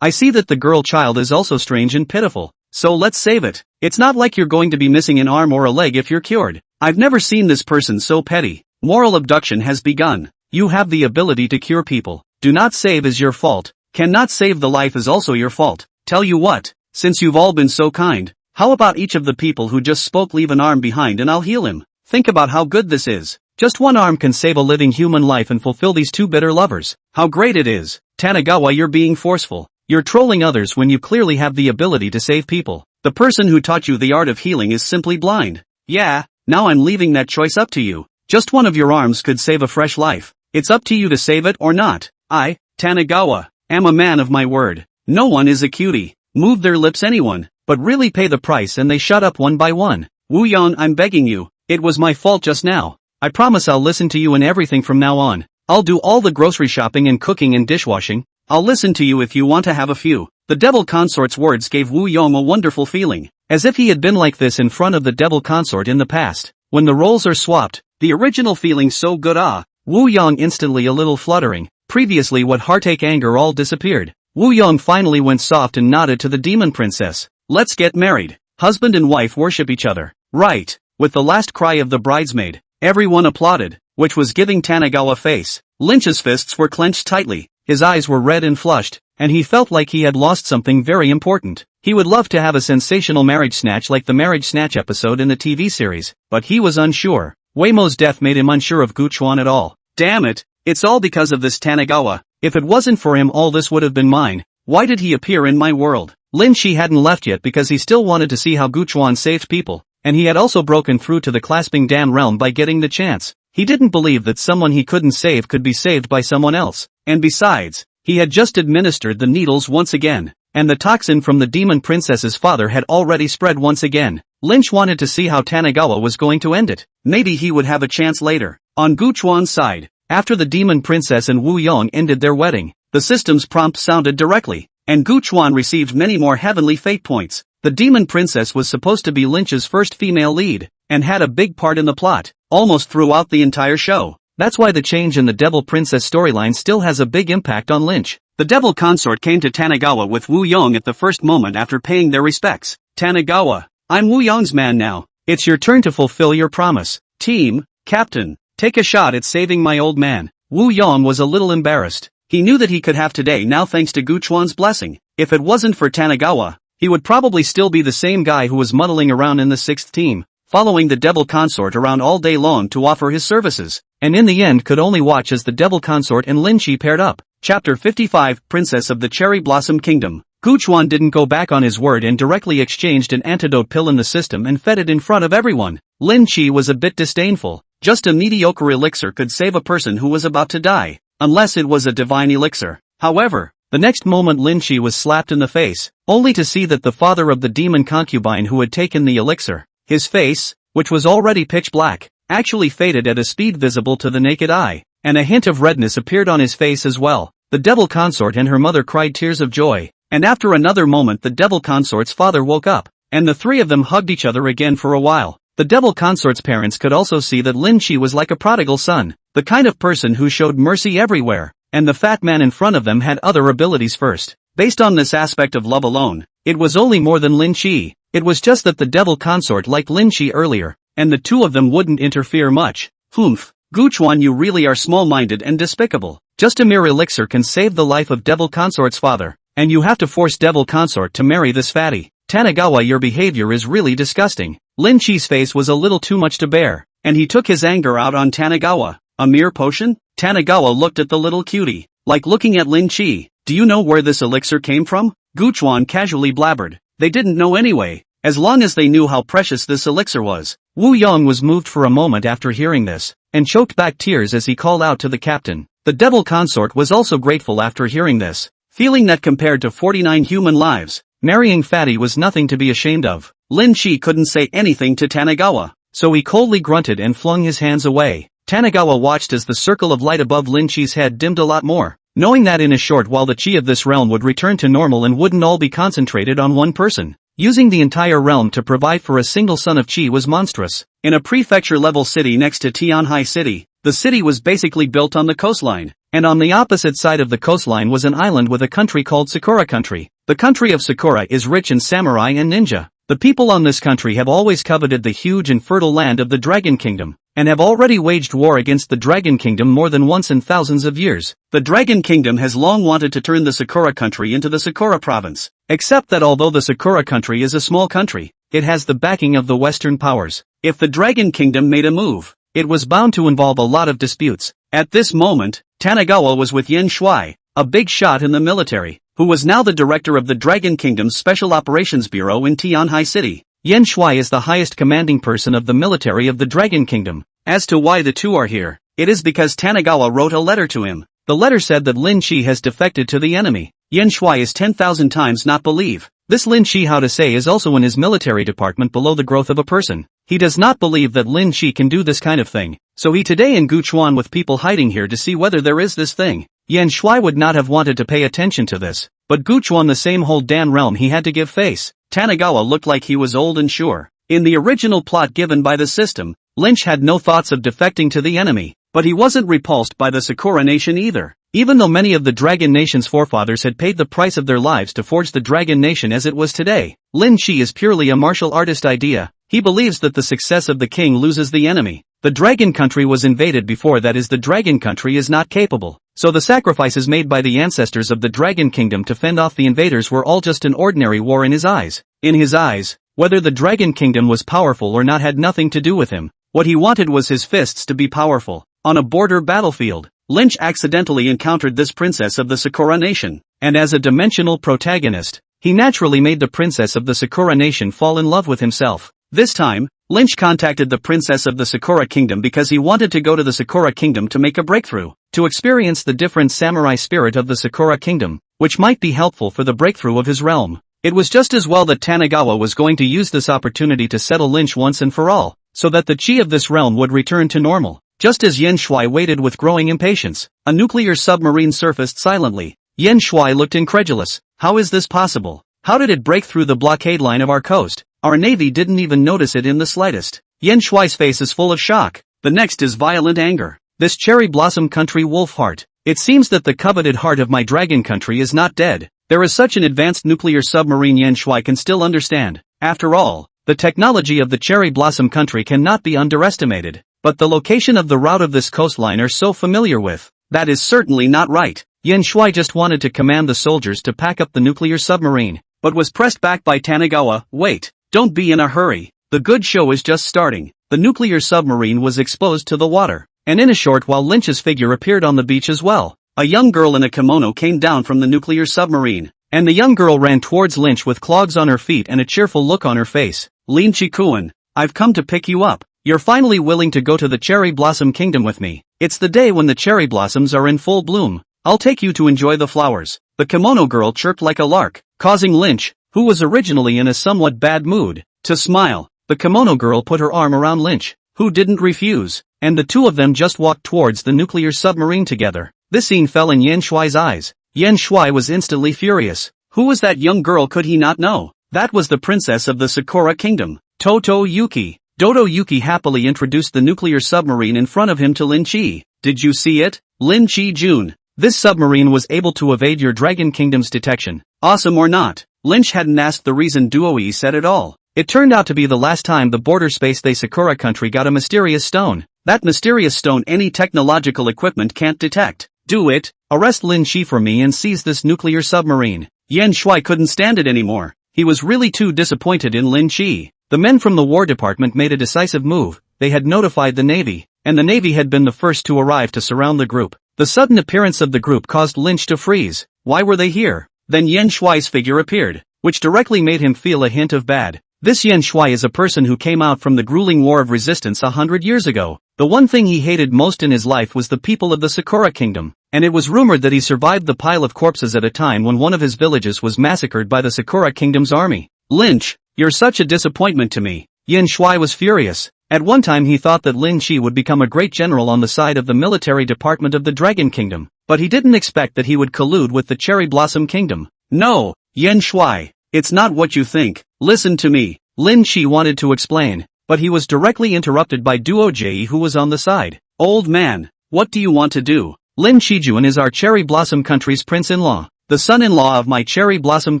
I see that the girl child is also strange and pitiful, so let's save it. It's not like you're going to be missing an arm or a leg if you're cured. I've never seen this person so petty. Moral abduction has begun. You have the ability to cure people. Do not save is your fault. Cannot save the life is also your fault. Tell you what, since you've all been so kind, how about each of the people who just spoke leave an arm behind and I'll heal him? Think about how good this is. Just one arm can save a living human life and fulfill these two bitter lovers. How great it is. Tanigawa, you're being forceful. You're trolling others when you clearly have the ability to save people. The person who taught you the art of healing is simply blind. Yeah, now I'm leaving that choice up to you. Just one of your arms could save a fresh life. It's up to you to save it or not. I, Tanigawa, am a man of my word. No one is a cutie. Move their lips anyone, but really pay the price and they shut up one by one. Wu Yang, I'm begging you. It was my fault just now. I promise I'll listen to you in everything from now on. I'll do all the grocery shopping and cooking and dishwashing. I'll listen to you if you want to have a few. The devil consort's words gave Wu Yang a wonderful feeling, as if he had been like this in front of the devil consort in the past. When the roles are swapped, the original feeling so good Wu Yang instantly a little fluttering. Previously what heartache anger all disappeared. Wu Yang finally went soft and nodded to the demon princess. Let's get married. Husband and wife worship each other. Right. With the last cry of the bridesmaid, everyone applauded, which was giving Tanigawa face. Lynch's fists were clenched tightly, his eyes were red and flushed, and he felt like he had lost something very important. He would love to have a sensational marriage snatch like the marriage snatch episode in the TV series, but he was unsure. Weimo's death made him unsure of Gu Chuan at all. Damn it, it's all because of this Tanigawa. If it wasn't for him all this would have been mine. Why did he appear in my world? Lin Chi hadn't left yet because he still wanted to see how Gu Chuan saved people, and he had also broken through to the clasping dam realm by getting the chance. He didn't believe that someone he couldn't save could be saved by someone else, and besides, he had just administered the needles once again, and the toxin from the demon princess's father had already spread once again. Lynch wanted to see how Tanigawa was going to end it. Maybe he would have a chance later. On Gu Chuan's side, after the demon princess and Wu Yang ended their wedding, the system's prompt sounded directly, and Gu Chuan received many more heavenly fate points. The demon princess was supposed to be Lynch's first female lead, and had a big part in the plot, almost throughout the entire show. That's why the change in the devil princess storyline still has a big impact on Lynch. The devil consort came to Tanigawa with Wu Yang at the first moment after paying their respects. Tanigawa, I'm Wu Yang's man now. It's your turn to fulfill your promise. Team, Captain, take a shot at saving my old man. Wu Yang was a little embarrassed. He knew that he could have today now thanks to Gu Chuan's blessing. If it wasn't for Tanigawa, he would probably still be the same guy who was muddling around in the 6th team, following the devil consort around all day long to offer his services, and in the end could only watch as the devil consort and Lin Chi paired up. Chapter 55, Princess of the Cherry Blossom Kingdom. Gu Chuan didn't go back on his word and directly exchanged an antidote pill in the system and fed it in front of everyone. Lin Chi was a bit disdainful. Just a mediocre elixir could save a person who was about to die, unless it was a divine elixir. However, the next moment Lin Chi was slapped in the face, only to see that the father of the demon concubine who had taken the elixir, his face, which was already pitch black, actually faded at a speed visible to the naked eye, and a hint of redness appeared on his face as well. The devil consort and her mother cried tears of joy, and after another moment the devil consort's father woke up, and the three of them hugged each other again for a while. The devil consort's parents could also see that Lin Chi was like a prodigal son, the kind of person who showed mercy everywhere, and the fat man in front of them had other abilities first. Based on this aspect of love alone, it was only more than Lin Chi. It was just that the devil consort liked Lin Chi earlier, and the two of them wouldn't interfere much. Humph. Guchuan, you really are small-minded and despicable. Just a mere elixir can save the life of devil consort's father, and you have to force devil consort to marry this fatty. Tanagawa, your behavior is really disgusting. Lin Chi's face was a little too much to bear, and he took his anger out on Tanagawa. A mere potion? Tanagawa looked at the little cutie, like looking at Lin Chi. Do you know where this elixir came from? Guchuan casually blabbered. They didn't know anyway, as long as they knew how precious this elixir was. Wu Yong was moved for a moment after hearing this, and choked back tears as he called out to the captain. The devil consort was also grateful after hearing this, feeling that compared to 49 human lives, marrying fatty was nothing to be ashamed of. Lin Chi couldn't say anything to Tanagawa, so he coldly grunted and flung his hands away. Tanagawa watched as the circle of light above Lin Chi's head dimmed a lot more, knowing that in a short while the chi of this realm would return to normal and wouldn't all be concentrated on one person. Using the entire realm to provide for a single son of chi was monstrous. In a prefecture-level city next to Tianhai City, the city was basically built on the coastline, and on the opposite side of the coastline was an island with a country called Sakura Country. The country of Sakura is rich in samurai and ninja. The people on this country have always coveted the huge and fertile land of the Dragon Kingdom, and have already waged war against the Dragon Kingdom more than once in thousands of years. The Dragon Kingdom has long wanted to turn the Sakura Country into the Sakura Province, except that although the Sakura Country is a small country, it has the backing of the Western powers. If the Dragon Kingdom made a move, it was bound to involve a lot of disputes. At this moment, Tanagawa was with Yen Shuai, a big shot in the military, who was now the director of the Dragon Kingdom's Special Operations Bureau in Tianhai City. Yen Shuai is the highest commanding person of the military of the Dragon Kingdom. As to why the two are here, it is because Tanagawa wrote a letter to him. The letter said that Lin Chi has defected to the enemy. Yen Shuai is 10,000 times not believe. This Lin Chi, how to say, is also in his military department below the growth of a person. He does not believe that Lin Chi can do this kind of thing, so he today in Guchuan with people hiding here to see whether there is this thing. Yen Shuai would not have wanted to pay attention to this, but Guchuan, the same whole damn realm, he had to give face. Tanagawa looked like he was old and sure. In the original plot given by the system, Lynch had no thoughts of defecting to the enemy, but he wasn't repulsed by the Sakura Nation either. Even though many of the Dragon Nation's forefathers had paid the price of their lives to forge the Dragon Nation as it was today, Lin Chi is purely a martial artist idea. He believes that the success of the king loses the enemy. The Dragon Country was invaded before, that is, the Dragon Country is not capable, so the sacrifices made by the ancestors of the Dragon Kingdom to fend off the invaders were all just an ordinary war in his eyes. In his eyes, whether the Dragon Kingdom was powerful or not had nothing to do with him. What he wanted was his fists to be powerful. On a border battlefield, Lynch accidentally encountered this princess of the Sakura Nation, and as a dimensional protagonist, he naturally made the princess of the Sakura Nation fall in love with himself. This time, Lynch contacted the princess of the Sakura Kingdom because he wanted to go to the Sakura Kingdom to make a breakthrough, to experience the different samurai spirit of the Sakura Kingdom, which might be helpful for the breakthrough of his realm. It was just as well that Tanagawa was going to use this opportunity to settle Lynch once and for all, so that the chi of this realm would return to normal. Just as Yen Shuai waited with growing impatience, a nuclear submarine surfaced silently. Yen Shuai looked incredulous. How is this possible? How did it break through the blockade line of our coast? Our navy didn't even notice it in the slightest. Yen Shuai's face is full of shock. The next is violent anger. This cherry blossom country wolf heart. It seems that the coveted heart of my dragon country is not dead. There is such an advanced nuclear submarine Yen Shuai can still understand. After all, the technology of the cherry blossom country cannot be underestimated. But the location of the route of this coastline are so familiar with. That is certainly not right. Yen Shuai just wanted to command the soldiers to pack up the nuclear submarine, but was pressed back by Tanagawa. Wait, don't be in a hurry. The good show is just starting. The nuclear submarine was exposed to the water, and in a short while Lynch's figure appeared on the beach as well. A young girl in a kimono came down from the nuclear submarine, and the young girl ran towards Lynch with clogs on her feet and a cheerful look on her face. Lin Chikuan, I've come to pick you up. You're finally willing to go to the Cherry Blossom Kingdom with me. It's the day when the cherry blossoms are in full bloom. I'll take you to enjoy the flowers. The kimono girl chirped like a lark, causing Lynch, who was originally in a somewhat bad mood, to smile. The kimono girl put her arm around Lynch, who didn't refuse, and the two of them just walked towards the nuclear submarine together. This scene fell in Yen Shuai's eyes. Yen Shuai was instantly furious. Who was that young girl? Could he not know? That was the princess of the Sakura Kingdom, Toto Yuki. Dodo Yuki happily introduced the nuclear submarine in front of him to Lin Chi. Did you see it? Lin Chi Jun. This submarine was able to evade your Dragon Kingdom's detection. Awesome or not? Lynch hadn't asked the reason Duo-e said it all. It turned out to be the last time the border space they Sakura country got a mysterious stone. That mysterious stone any technological equipment can't detect. Do it. Arrest Lin Chi for me and seize this nuclear submarine. Yan Shui couldn't stand it anymore. He was really too disappointed in Lin Chi. The men from the War Department made a decisive move. They had notified the Navy, and the Navy had been the first to arrive to surround the group. The sudden appearance of the group caused Lynch to freeze. Why were they here? Then Yan Shui's figure appeared, which directly made him feel a hint of bad. This Yan Shui is a person who came out from the grueling war of resistance 100 years ago. The one thing he hated most in his life was the people of the Sakura Kingdom, and it was rumored that he survived the pile of corpses at a time when one of his villages was massacred by the Sakura Kingdom's army. Lynch, you're such a disappointment to me. Yan Shui was furious. At one time he thought that Lin Chi would become a great general on the side of the military department of the Dragon Kingdom, but he didn't expect that he would collude with the Cherry Blossom Kingdom. No, Yan Shui, it's not what you think. Listen to me. Lin Chi wanted to explain, but he was directly interrupted by Duo Jie who was on the side. Old man, what do you want to do? Lin Chijun is our Cherry Blossom country's prince-in-law, the son-in-law of my Cherry Blossom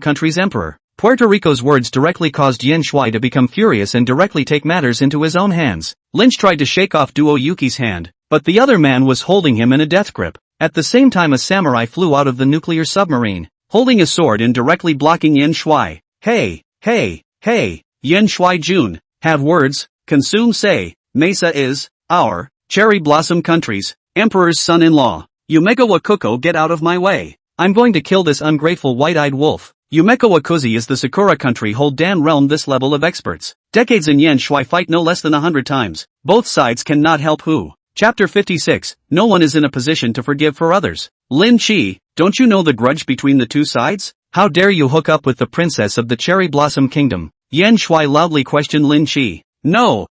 country's emperor. Puerto Rico's words directly caused Yan Shui to become furious and directly take matters into his own hands. Lynch tried to shake off Duo Yuki's hand, but the other man was holding him in a death grip. At the same time a samurai flew out of the nuclear submarine, holding a sword and directly blocking Yan Shui. Hey, Yan Shui Jun, have words, consume say, Mesa is, our, Cherry Blossom country's, emperor's son-in-law. Yumeko Wakuko get out of my way. I'm going to kill this ungrateful white-eyed wolf. Yumeko Wakuzi is the Sakura country hold Dan realm this level of experts. Decades in Yan Shui fight no less than 100 times. Both sides cannot help who. Chapter 56, no one is in a position to forgive for others. Lin Chi, don't you know the grudge between the two sides? How dare you hook up with the princess of the Cherry Blossom Kingdom? Yan Shui loudly questioned Lin Chi. No,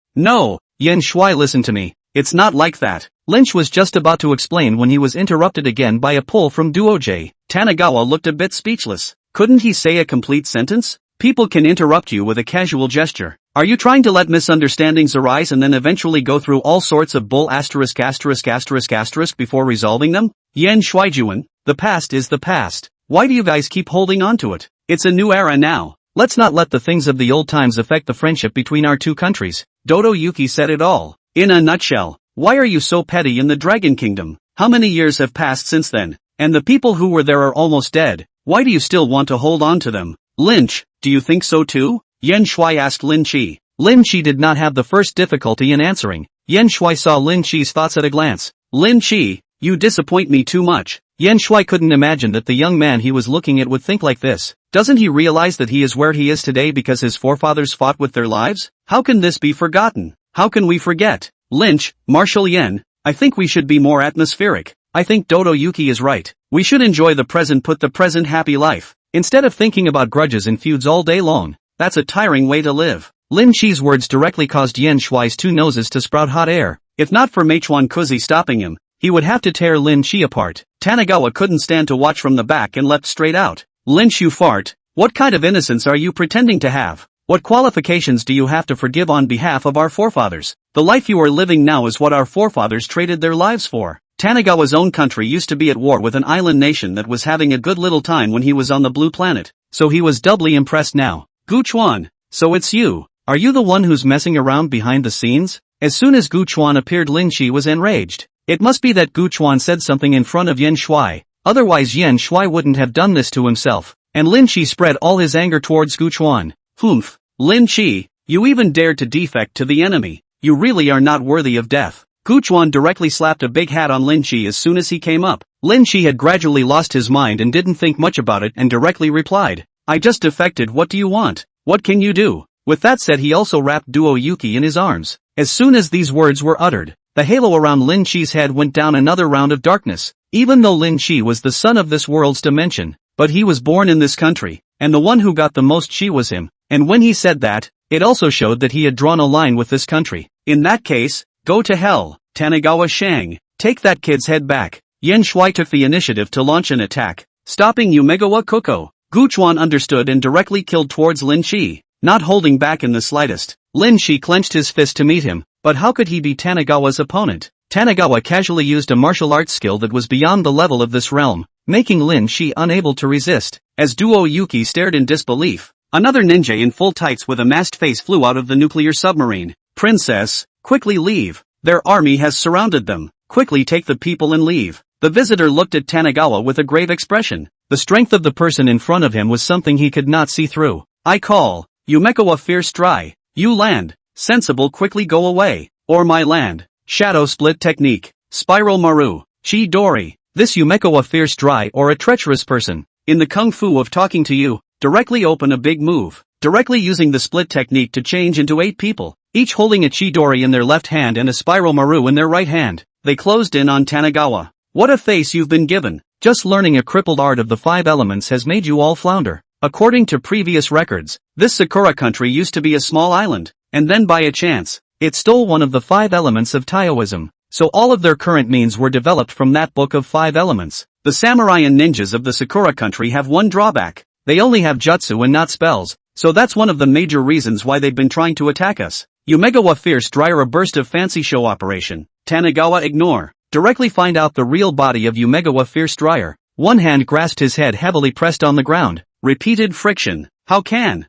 Yan Shui listen to me. It's not like that. Lynch was just about to explain when he was interrupted again by a pull from Duo Jie. Tanagawa looked a bit speechless. Couldn't he say a complete sentence? People can interrupt you with a casual gesture. Are you trying to let misunderstandings arise and then eventually go through all sorts of bull ***** before resolving them? Yan Shuijuan, the past is the past. Why do you guys keep holding on to it? It's a new era now. Let's not let the things of the old times affect the friendship between our two countries. Dodo Yuki said it all. In a nutshell, why are you so petty in the Dragon Kingdom? How many years have passed since then? And the people who were there are almost dead. Why do you still want to hold on to them? Lynch, do you think so too? Yan Shui asked Lin Chi. Lin Chi did not have the first difficulty in answering. Yan Shui saw Lin Chi's thoughts at a glance. Lin Chi, you disappoint me too much. Yan Shui couldn't imagine that the young man he was looking at would think like this. Doesn't he realize that he is where he is today because his forefathers fought with their lives? How can this be forgotten? How can we forget? Lynch, Marshal Yen, I think we should be more atmospheric. I think Dodo Yuki is right. We should enjoy the present, put the present happy life, instead of thinking about grudges and feuds all day long. That's a tiring way to live. Lin Chi's words directly caused Yan Shui's two noses to sprout hot air. If not for Meichuan Kuzi stopping him, he would have to tear Lin Chi apart. Tanagawa couldn't stand to watch from the back and leapt straight out. Lynch, you fart. What kind of innocence are you pretending to have? What qualifications do you have to forgive on behalf of our forefathers? The life you are living now is what our forefathers traded their lives for. Tanagawa's own country used to be at war with an island nation that was having a good little time when he was on the blue planet, so he was doubly impressed now. Gu Chuan, so it's you. Are you the one who's messing around behind the scenes? As soon as Gu Chuan appeared, Lin Chi was enraged. It must be that Gu Chuan said something in front of Yan Shui, otherwise Yan Shui wouldn't have done this to himself, and Lin Chi spread all his anger towards Gu Chuan. Humph, Lin Chi, you even dared to defect to the enemy. You really are not worthy of death. Gu Chuan directly slapped a big hat on Lin Chi as soon as he came up. Lin Chi had gradually lost his mind and didn't think much about it and directly replied, I just defected, what do you want? What can you do? With that said, he also wrapped Duo Yuki in his arms. As soon as these words were uttered, the halo around Lin Chi's head went down another round of darkness. Even though Lin Chi was the son of this world's dimension, but he was born in this country, and the one who got the most chi was him. And when he said that, it also showed that he had drawn a line with this country. In that case, go to hell, Tanagawa Shang. Take that kid's head back. Yan Shui took the initiative to launch an attack, stopping Yumegawa Koko. Gu Chuan understood and directly killed towards Lin Chi. not holding back in the slightest. Lin Shi clenched his fist to meet him, but how could he be Tanagawa's opponent? Tanagawa casually used a martial arts skill that was beyond the level of this realm, making Lin Shi unable to resist. As Duo Yuki stared in disbelief, another ninja in full tights with a masked face flew out of the nuclear submarine. Princess, quickly leave. Their army has surrounded them. Quickly take the people and leave. The visitor looked at Tanagawa with a grave expression. The strength of the person in front of him was something he could not see through. I call, Yumekawa fierce dry. You land. Sensible quickly go away. Or my land. Shadow split technique. Spiral Maru. Chi Dori. This Yumekawa fierce dry or a treacherous person. In the kung fu of talking to you, directly open a big move. Directly using the split technique to change into 8 people, each holding a Chidori in their left hand and a Spiral Maru in their right hand. They closed in on Tanagawa. What a face you've been given. Just learning a crippled art of the 5 elements has made you all flounder. According to previous records, this Sakura country used to be a small island, and then by a chance, it stole one of the 5 elements of Taoism. So all of their current means were developed from that book of 5 elements. The samurai and ninjas of the Sakura country have one drawback. They only have jutsu and not spells, so that's one of the major reasons why they've been trying to attack us. Yumegawa fierce dryer a burst of fancy show operation. Tanagawa ignore. Directly find out the real body of Yumegawa fierce dryer. One hand grasped his head heavily pressed on the ground. Repeated friction. How can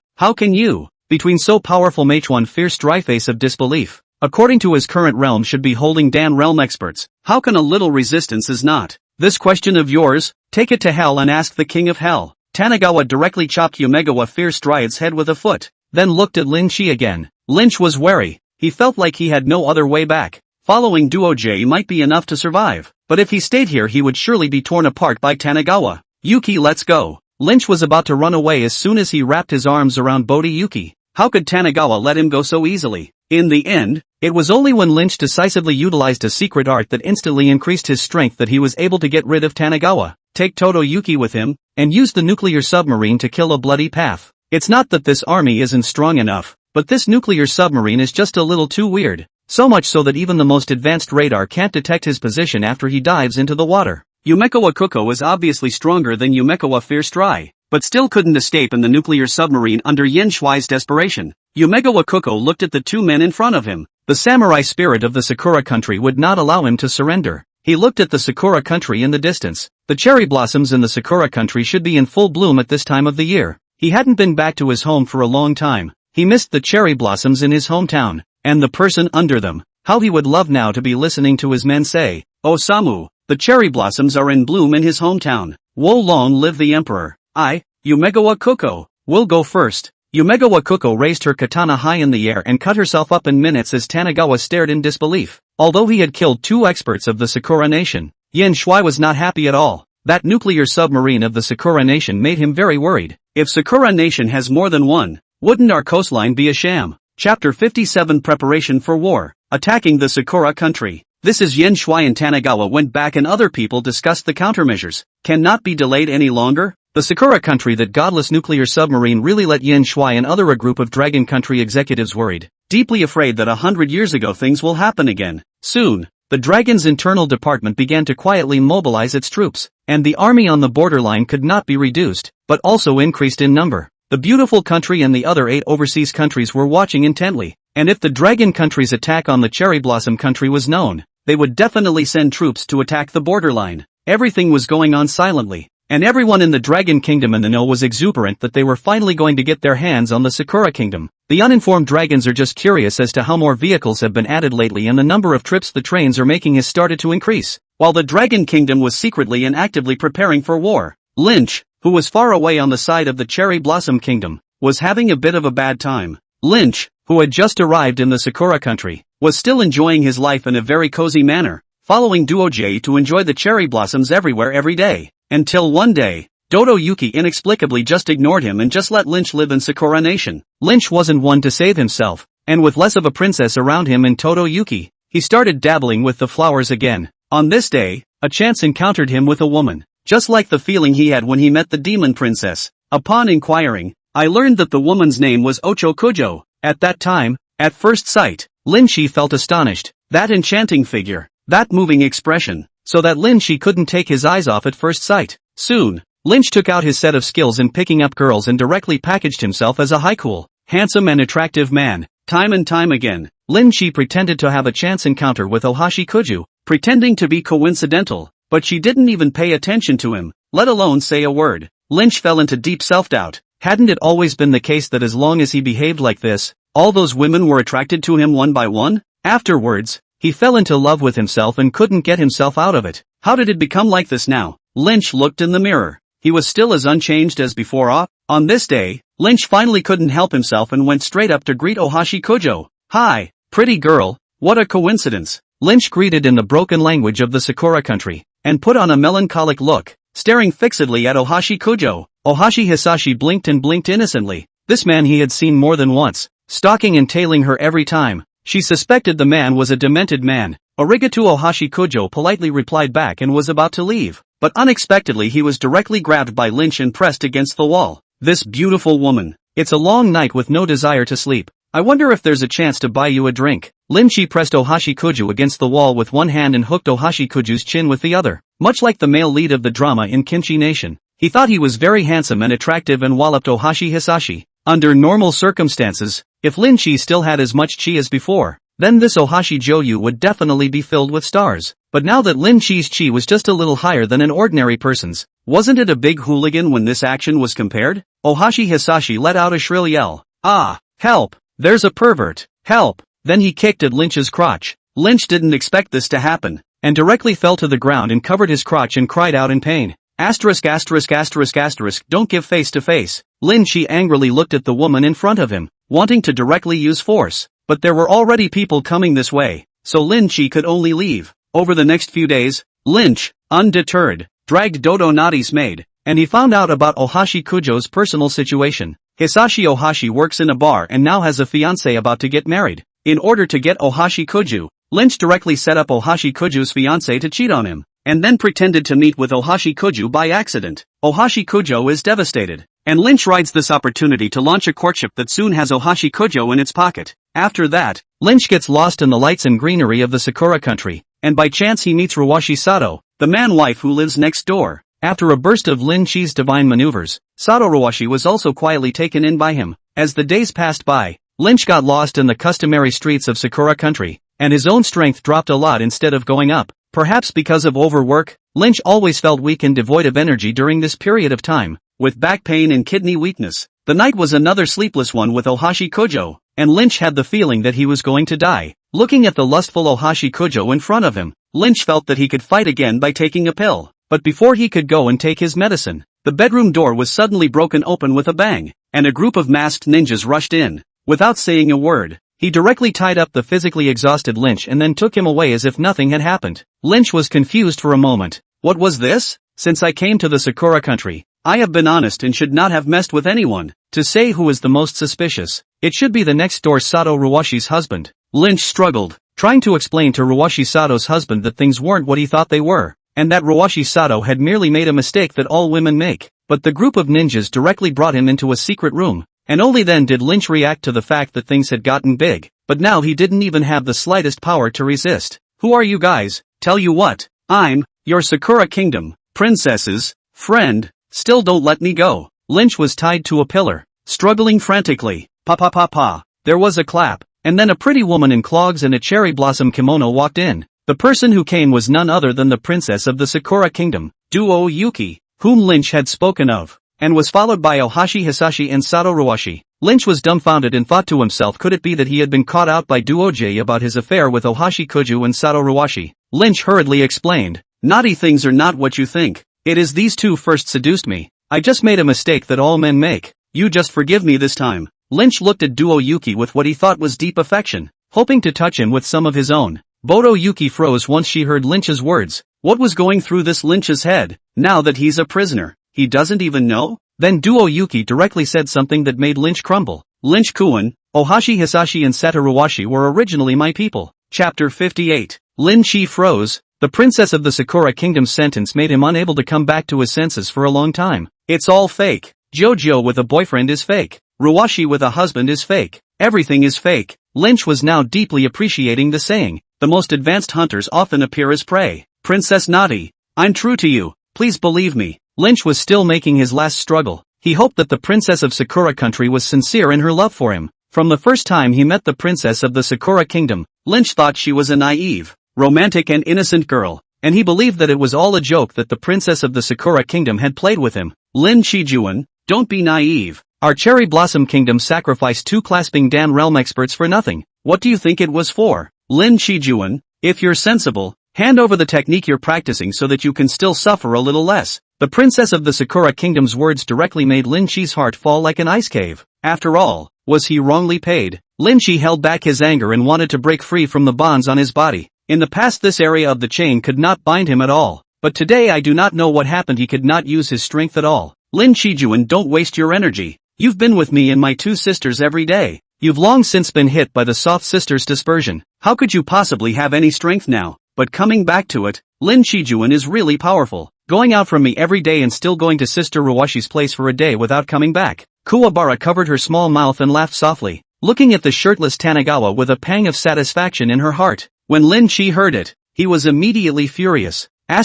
you? Between so powerful Meituan fierce dry face of disbelief. According to his current realm should be holding Dan realm experts. How can a little resistance is not? This question of yours, take it to hell and ask the king of hell. Tanagawa directly chopped Yumegawa fierce dryad's head with a foot, then looked at Lin Shi again. Lynch was wary. He felt like he had no other way back. Following Duo J might be enough to survive, but if he stayed here he would surely be torn apart by Tanagawa. Yuki, let's go. Lynch was about to run away as soon as he wrapped his arms around Bodhi Yuki. How could Tanagawa let him go so easily? In the end, it was only when Lynch decisively utilized a secret art that instantly increased his strength that he was able to get rid of Tanagawa, take Todo Yuki with him, and use the nuclear submarine to kill a bloody path. It's not that this army isn't strong enough, but this nuclear submarine is just a little too weird. So much so that even the most advanced radar can't detect his position after he dives into the water. Yumekawa Kuko is obviously stronger than Yumekawa Fierce Dry, but still couldn't escape in the nuclear submarine under Yen Shuai's desperation. Yumegawa Kuko looked at the 2 men in front of him. The samurai spirit of the Sakura country would not allow him to surrender. He looked at the Sakura country in the distance. The cherry blossoms in the Sakura country should be in full bloom at this time of the year. He hadn't been back to his home for a long time. He missed the cherry blossoms in his hometown, and the person under them. How he would love now to be listening to his men say, "Osamu, the cherry blossoms are in bloom in his hometown. Wo long live the emperor. I, Yumegawa Kuko, will go first." Yumegawa Kuko raised her katana high in the air and cut herself up in minutes as Tanagawa stared in disbelief. Although he had killed 2 experts of the Sakura nation, Yen Shuai was not happy at all. That nuclear submarine of the Sakura nation made him very worried. If Sakura nation has more than one, wouldn't our coastline be a sham? Chapter 57 Preparation for War, Attacking the Sakura Country. This is Yen Shuai and Tanagawa went back and other people discussed the countermeasures. Cannot be delayed any longer? The Sakura country, that godless nuclear submarine, really let Yen Shuai and other a group of Dragon Country executives worried. Deeply afraid that 100 years ago things will happen again. Soon, the Dragon's internal department began to quietly mobilize its troops, and the army on the borderline could not be reduced, but also increased in number. The beautiful country and the other 8 overseas countries were watching intently, and if the Dragon Country's attack on the Cherry Blossom Country was known, they would definitely send troops to attack the borderline. Everything was going on silently, and everyone in the Dragon Kingdom in the know was exuberant that they were finally going to get their hands on the Sakura Kingdom. The uninformed dragons are just curious as to how more vehicles have been added lately, and the number of trips the trains are making has started to increase. While the Dragon Kingdom was secretly and actively preparing for war, Lynch, who was far away on the side of the Cherry Blossom Kingdom, was having a bit of a bad time. Lynch, who had just arrived in the Sakura country, was still enjoying his life in a very cozy manner, following Duo J to enjoy the cherry blossoms everywhere every day. Until one day, Dodo Yuki inexplicably just ignored him and just let Lynch live in Sakura Nation. Lynch wasn't one to save himself, and with less of a princess around him and Todo Yuki, he started dabbling with the flowers again. On this day, a chance encountered him with a woman, just like the feeling he had when he met the demon princess. Upon inquiring, I learned that the woman's name was Ocho Kujo. At that time, at first sight, Lin Shi felt astonished. That enchanting figure, that moving expression, so that Lin Shi couldn't take his eyes off at first sight. Soon, Lynch took out his set of skills in picking up girls and directly packaged himself as a haikul. handsome and attractive man. Time and time again, Lin Chi pretended to have a chance encounter with Ohashi Kuju, pretending to be coincidental, but she didn't even pay attention to him, let alone say a word. Lynch fell into deep self-doubt. Hadn't it always been the case that as long as he behaved like this, all those women were attracted to him one by one? Afterwards, he fell into love with himself and couldn't get himself out of it. How did it become like this now? Lynch looked in the mirror. He was still as unchanged as before. On this day, Lynch finally couldn't help himself and went straight up to greet Ohashi Kujo. "Hi, pretty girl, what a coincidence." Lynch greeted in the broken language of the Sakura country, and put on a melancholic look, staring fixedly at Ohashi Kujo. Ohashi Hisashi blinked and blinked innocently. This man he had seen more than once, stalking and tailing her every time. She suspected the man was a demented man. Arigato. Ohashi Kujo politely replied back and was about to leave, but unexpectedly he was directly grabbed by Lynch and pressed against the wall. "This beautiful woman. It's a long night with no desire to sleep. I wonder if there's a chance to buy you a drink." Lin Chi pressed Ohashi Kuju against the wall with one hand and hooked Ohashi Kuju's chin with the other. Much like the male lead of the drama in Kimchi Nation, he thought he was very handsome and attractive and walloped Ohashi Hisashi. Under normal circumstances, if Lin Chi still had as much chi as before, then this Ohashi Joyu would definitely be filled with stars. But now that Lin Chi's chi was just a little higher than an ordinary person's, wasn't it a big hooligan when this action was compared? Ohashi Hisashi let out a shrill yell. "Ah! Help! There's a pervert! Help!" Then he kicked at Lynch's crotch. Lynch didn't expect this to happen, and directly fell to the ground and covered his crotch and cried out in pain. Don't give face to face. Lin Chi angrily looked at the woman in front of him, wanting to directly use force, but there were already people coming this way, so Lin Chi could only leave. Over the next few days, Lynch, undeterred, dragged Dodo Nadi's maid, and he found out about Ohashi Kujo's personal situation. Hisashi Ohashi works in a bar and now has a fiancé about to get married. In order to get Ohashi Kuju, Lynch directly set up Ohashi Kuju's fiancé to cheat on him, and then pretended to meet with Ohashi Kuju by accident. Ohashi Kujo is devastated, and Lynch rides this opportunity to launch a courtship that soon has Ohashi Kujo in its pocket. After that, Lynch gets lost in the lights and greenery of the Sakura country, and by chance he meets Ruwashi Sato, the man-wife who lives next door. After a burst of Lin Chi's divine maneuvers, Sato Ruwashi was also quietly taken in by him. As the days passed by, Lynch got lost in the customary streets of Sakura country, and his own strength dropped a lot instead of going up. Perhaps because of overwork, Lynch always felt weak and devoid of energy during this period of time, with back pain and kidney weakness. The night was another sleepless one with Ohashi Kujo, and Lynch had the feeling that he was going to die. Looking at the lustful Ohashi Kujo in front of him, Lynch felt that he could fight again by taking a pill. But before he could go and take his medicine, the bedroom door was suddenly broken open with a bang, and a group of masked ninjas rushed in. Without saying a word, he directly tied up the physically exhausted Lynch and then took him away as if nothing had happened. Lynch was confused for a moment. What was this? Since I came to the Sakura country, I have been honest and should not have messed with anyone. To say who is the most suspicious, it should be the next door Sato Ruwashi's husband. Lynch struggled, trying to explain to Ruwashi Sato's husband that things weren't what he thought they were, and that Ruwashi Sato had merely made a mistake that all women make. But the group of ninjas directly brought him into a secret room, and only then did Lynch react to the fact that things had gotten big. But now he didn't even have the slightest power to resist. "Who are you guys? Tell you what, I'm your Sakura Kingdom princess's friend. Still don't let me go." Lynch was tied to a pillar, struggling frantically. Pa. There was a clap, and then a pretty woman in clogs and a cherry blossom kimono walked in. The person who came was none other than the princess of the Sakura Kingdom, Duo Yuki, whom Lynch had spoken of, and was followed by Ohashi Hisashi and Sato Ruwashi. Lynch was dumbfounded and thought to himself, could it be that he had been caught out by Duo-J about his affair with Ohashi Kuju and Sato Ruwashi? Lynch hurriedly explained, "Naughty things are not what you think. It is these two first seduced me. I just made a mistake that all men make. You just forgive me this time." Lynch looked at Duo Yuki with what he thought was deep affection, hoping to touch him with some of his own. Bodo Yuki froze once she heard Lynch's words. What was going through this Lynch's head? Now that he's a prisoner, he doesn't even know? Then Duo Yuki directly said something that made Lynch crumble. "Lynch-kun, Ohashi Hisashi and Sato Ruwashi were originally my people." Chapter 58. Lin Chi froze. The princess of the Sakura Kingdom's sentence made him unable to come back to his senses for a long time. It's all fake. Jojo with a boyfriend is fake. Ruwashi with a husband is fake. Everything is fake. Lynch was now deeply appreciating the saying, "The most advanced hunters often appear as prey." Princess Nadi, I'm true to you. Please believe me. Lynch was still making his last struggle. He hoped that the princess of Sakura country was sincere in her love for him. From the first time he met the princess of the Sakura kingdom, Lynch thought she was a naive, romantic and innocent girl, and he believed that it was all a joke that the princess of the Sakura kingdom had played with him. Lin Shijuan, don't be naive. Our Cherry Blossom Kingdom sacrificed 2 clasping Dan realm experts for nothing. What do you think it was for? Lin Shijuan, if you're sensible, hand over the technique you're practicing so that you can still suffer a little less. The princess of the Sakura Kingdom's words directly made Lin Shi's heart fall like an ice cave. After all, was he wrongly paid? Lin Shi held back his anger and wanted to break free from the bonds on his body. In the past this area of the chain could not bind him at all. But today I do not know what happened, he could not use his strength at all. Lin Shijuan, don't waste your energy. You've been with me and my 2 sisters every day. You've long since been hit by the soft sisters' dispersion. How could you possibly have any strength now? But coming back to it, Lin Shijuan is really powerful. Going out from me every day and still going to Sister Ruwashi's place for a day without coming back. Kuwabara covered her small mouth and laughed softly, looking at the shirtless Tanagawa with a pang of satisfaction in her heart. When Lin Shi heard it, he was immediately furious. When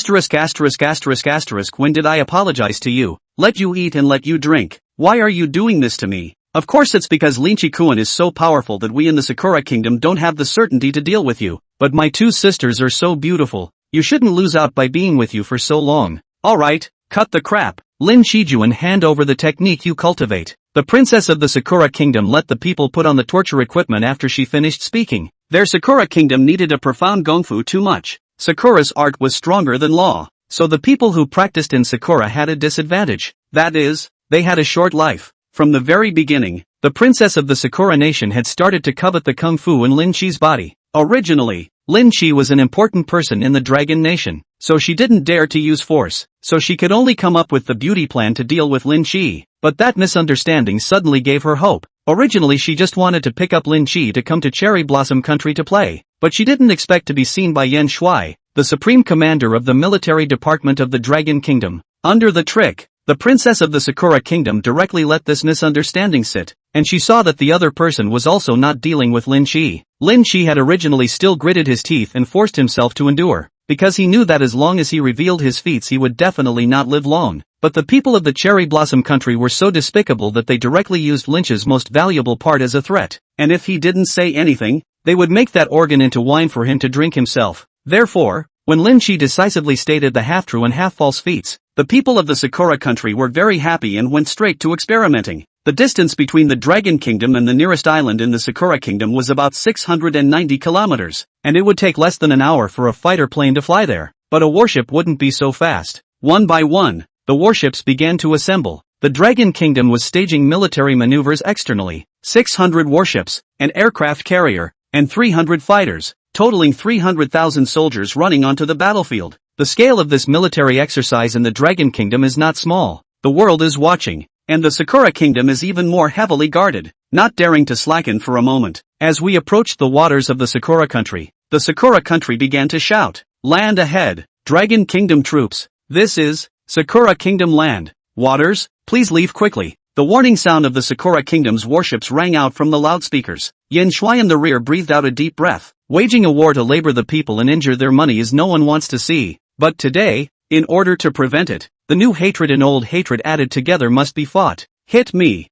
did I apologize to you? Let you eat and let you drink. Why are you doing this to me? Of course it's because Lin Shi-kun is so powerful that we in the Sakura Kingdom don't have the certainty to deal with you. But my 2 sisters are so beautiful. You shouldn't lose out by being with you for so long. Alright, cut the crap. Lin Shijuan, hand over the technique you cultivate. The princess of the Sakura Kingdom let the people put on the torture equipment after she finished speaking. Their Sakura Kingdom needed a profound gongfu too much. Sakura's art was stronger than law. So the people who practiced in Sakura had a disadvantage. That is, they had a short life. From the very beginning, the princess of the Sakura nation had started to covet the kung fu in Lin Shi's body. Originally, Lin Shi was an important person in the Dragon Nation, so she didn't dare to use force, so she could only come up with the beauty plan to deal with Lin Shi. But that misunderstanding suddenly gave her hope. Originally she just wanted to pick up Lin Shi to come to Cherry Blossom Country to play, but she didn't expect to be seen by Yan Shuai, the supreme commander of the military department of the Dragon Kingdom. Under the trick, the princess of the Sakura Kingdom directly let this misunderstanding sit, and she saw that the other person was also not dealing with Lin Shi. Lin Shi had originally still gritted his teeth and forced himself to endure, because he knew that as long as he revealed his feats he would definitely not live long. But the people of the Cherry Blossom Country were so despicable that they directly used Lynch's most valuable part as a threat, and if he didn't say anything, they would make that organ into wine for him to drink himself. Therefore, when Lin Shi decisively stated the half-true and half-false feats, the people of the Sakura country were very happy and went straight to experimenting. The distance between the Dragon Kingdom and the nearest island in the Sakura Kingdom was about 690 kilometers, and it would take less than an hour for a fighter plane to fly there. But a warship wouldn't be so fast. One by one, the warships began to assemble. The Dragon Kingdom was staging military maneuvers externally. 600 warships, an aircraft carrier, and 300 fighters, totaling 300,000 soldiers running onto the battlefield. The scale of this military exercise in the Dragon Kingdom is not small. The world is watching, and the Sakura Kingdom is even more heavily guarded, not daring to slacken for a moment. As we approached the waters of the Sakura country, the Sakura country began to shout, "Land ahead, Dragon Kingdom troops, this is Sakura Kingdom land. Waters, please leave quickly." The warning sound of the Sakura Kingdom's warships rang out from the loudspeakers. Yen Shuai in the rear breathed out a deep breath. Waging a war to labor the people and injure their money is no one wants to see. But today, in order to prevent it, the new hatred and old hatred added together must be fought. Hit me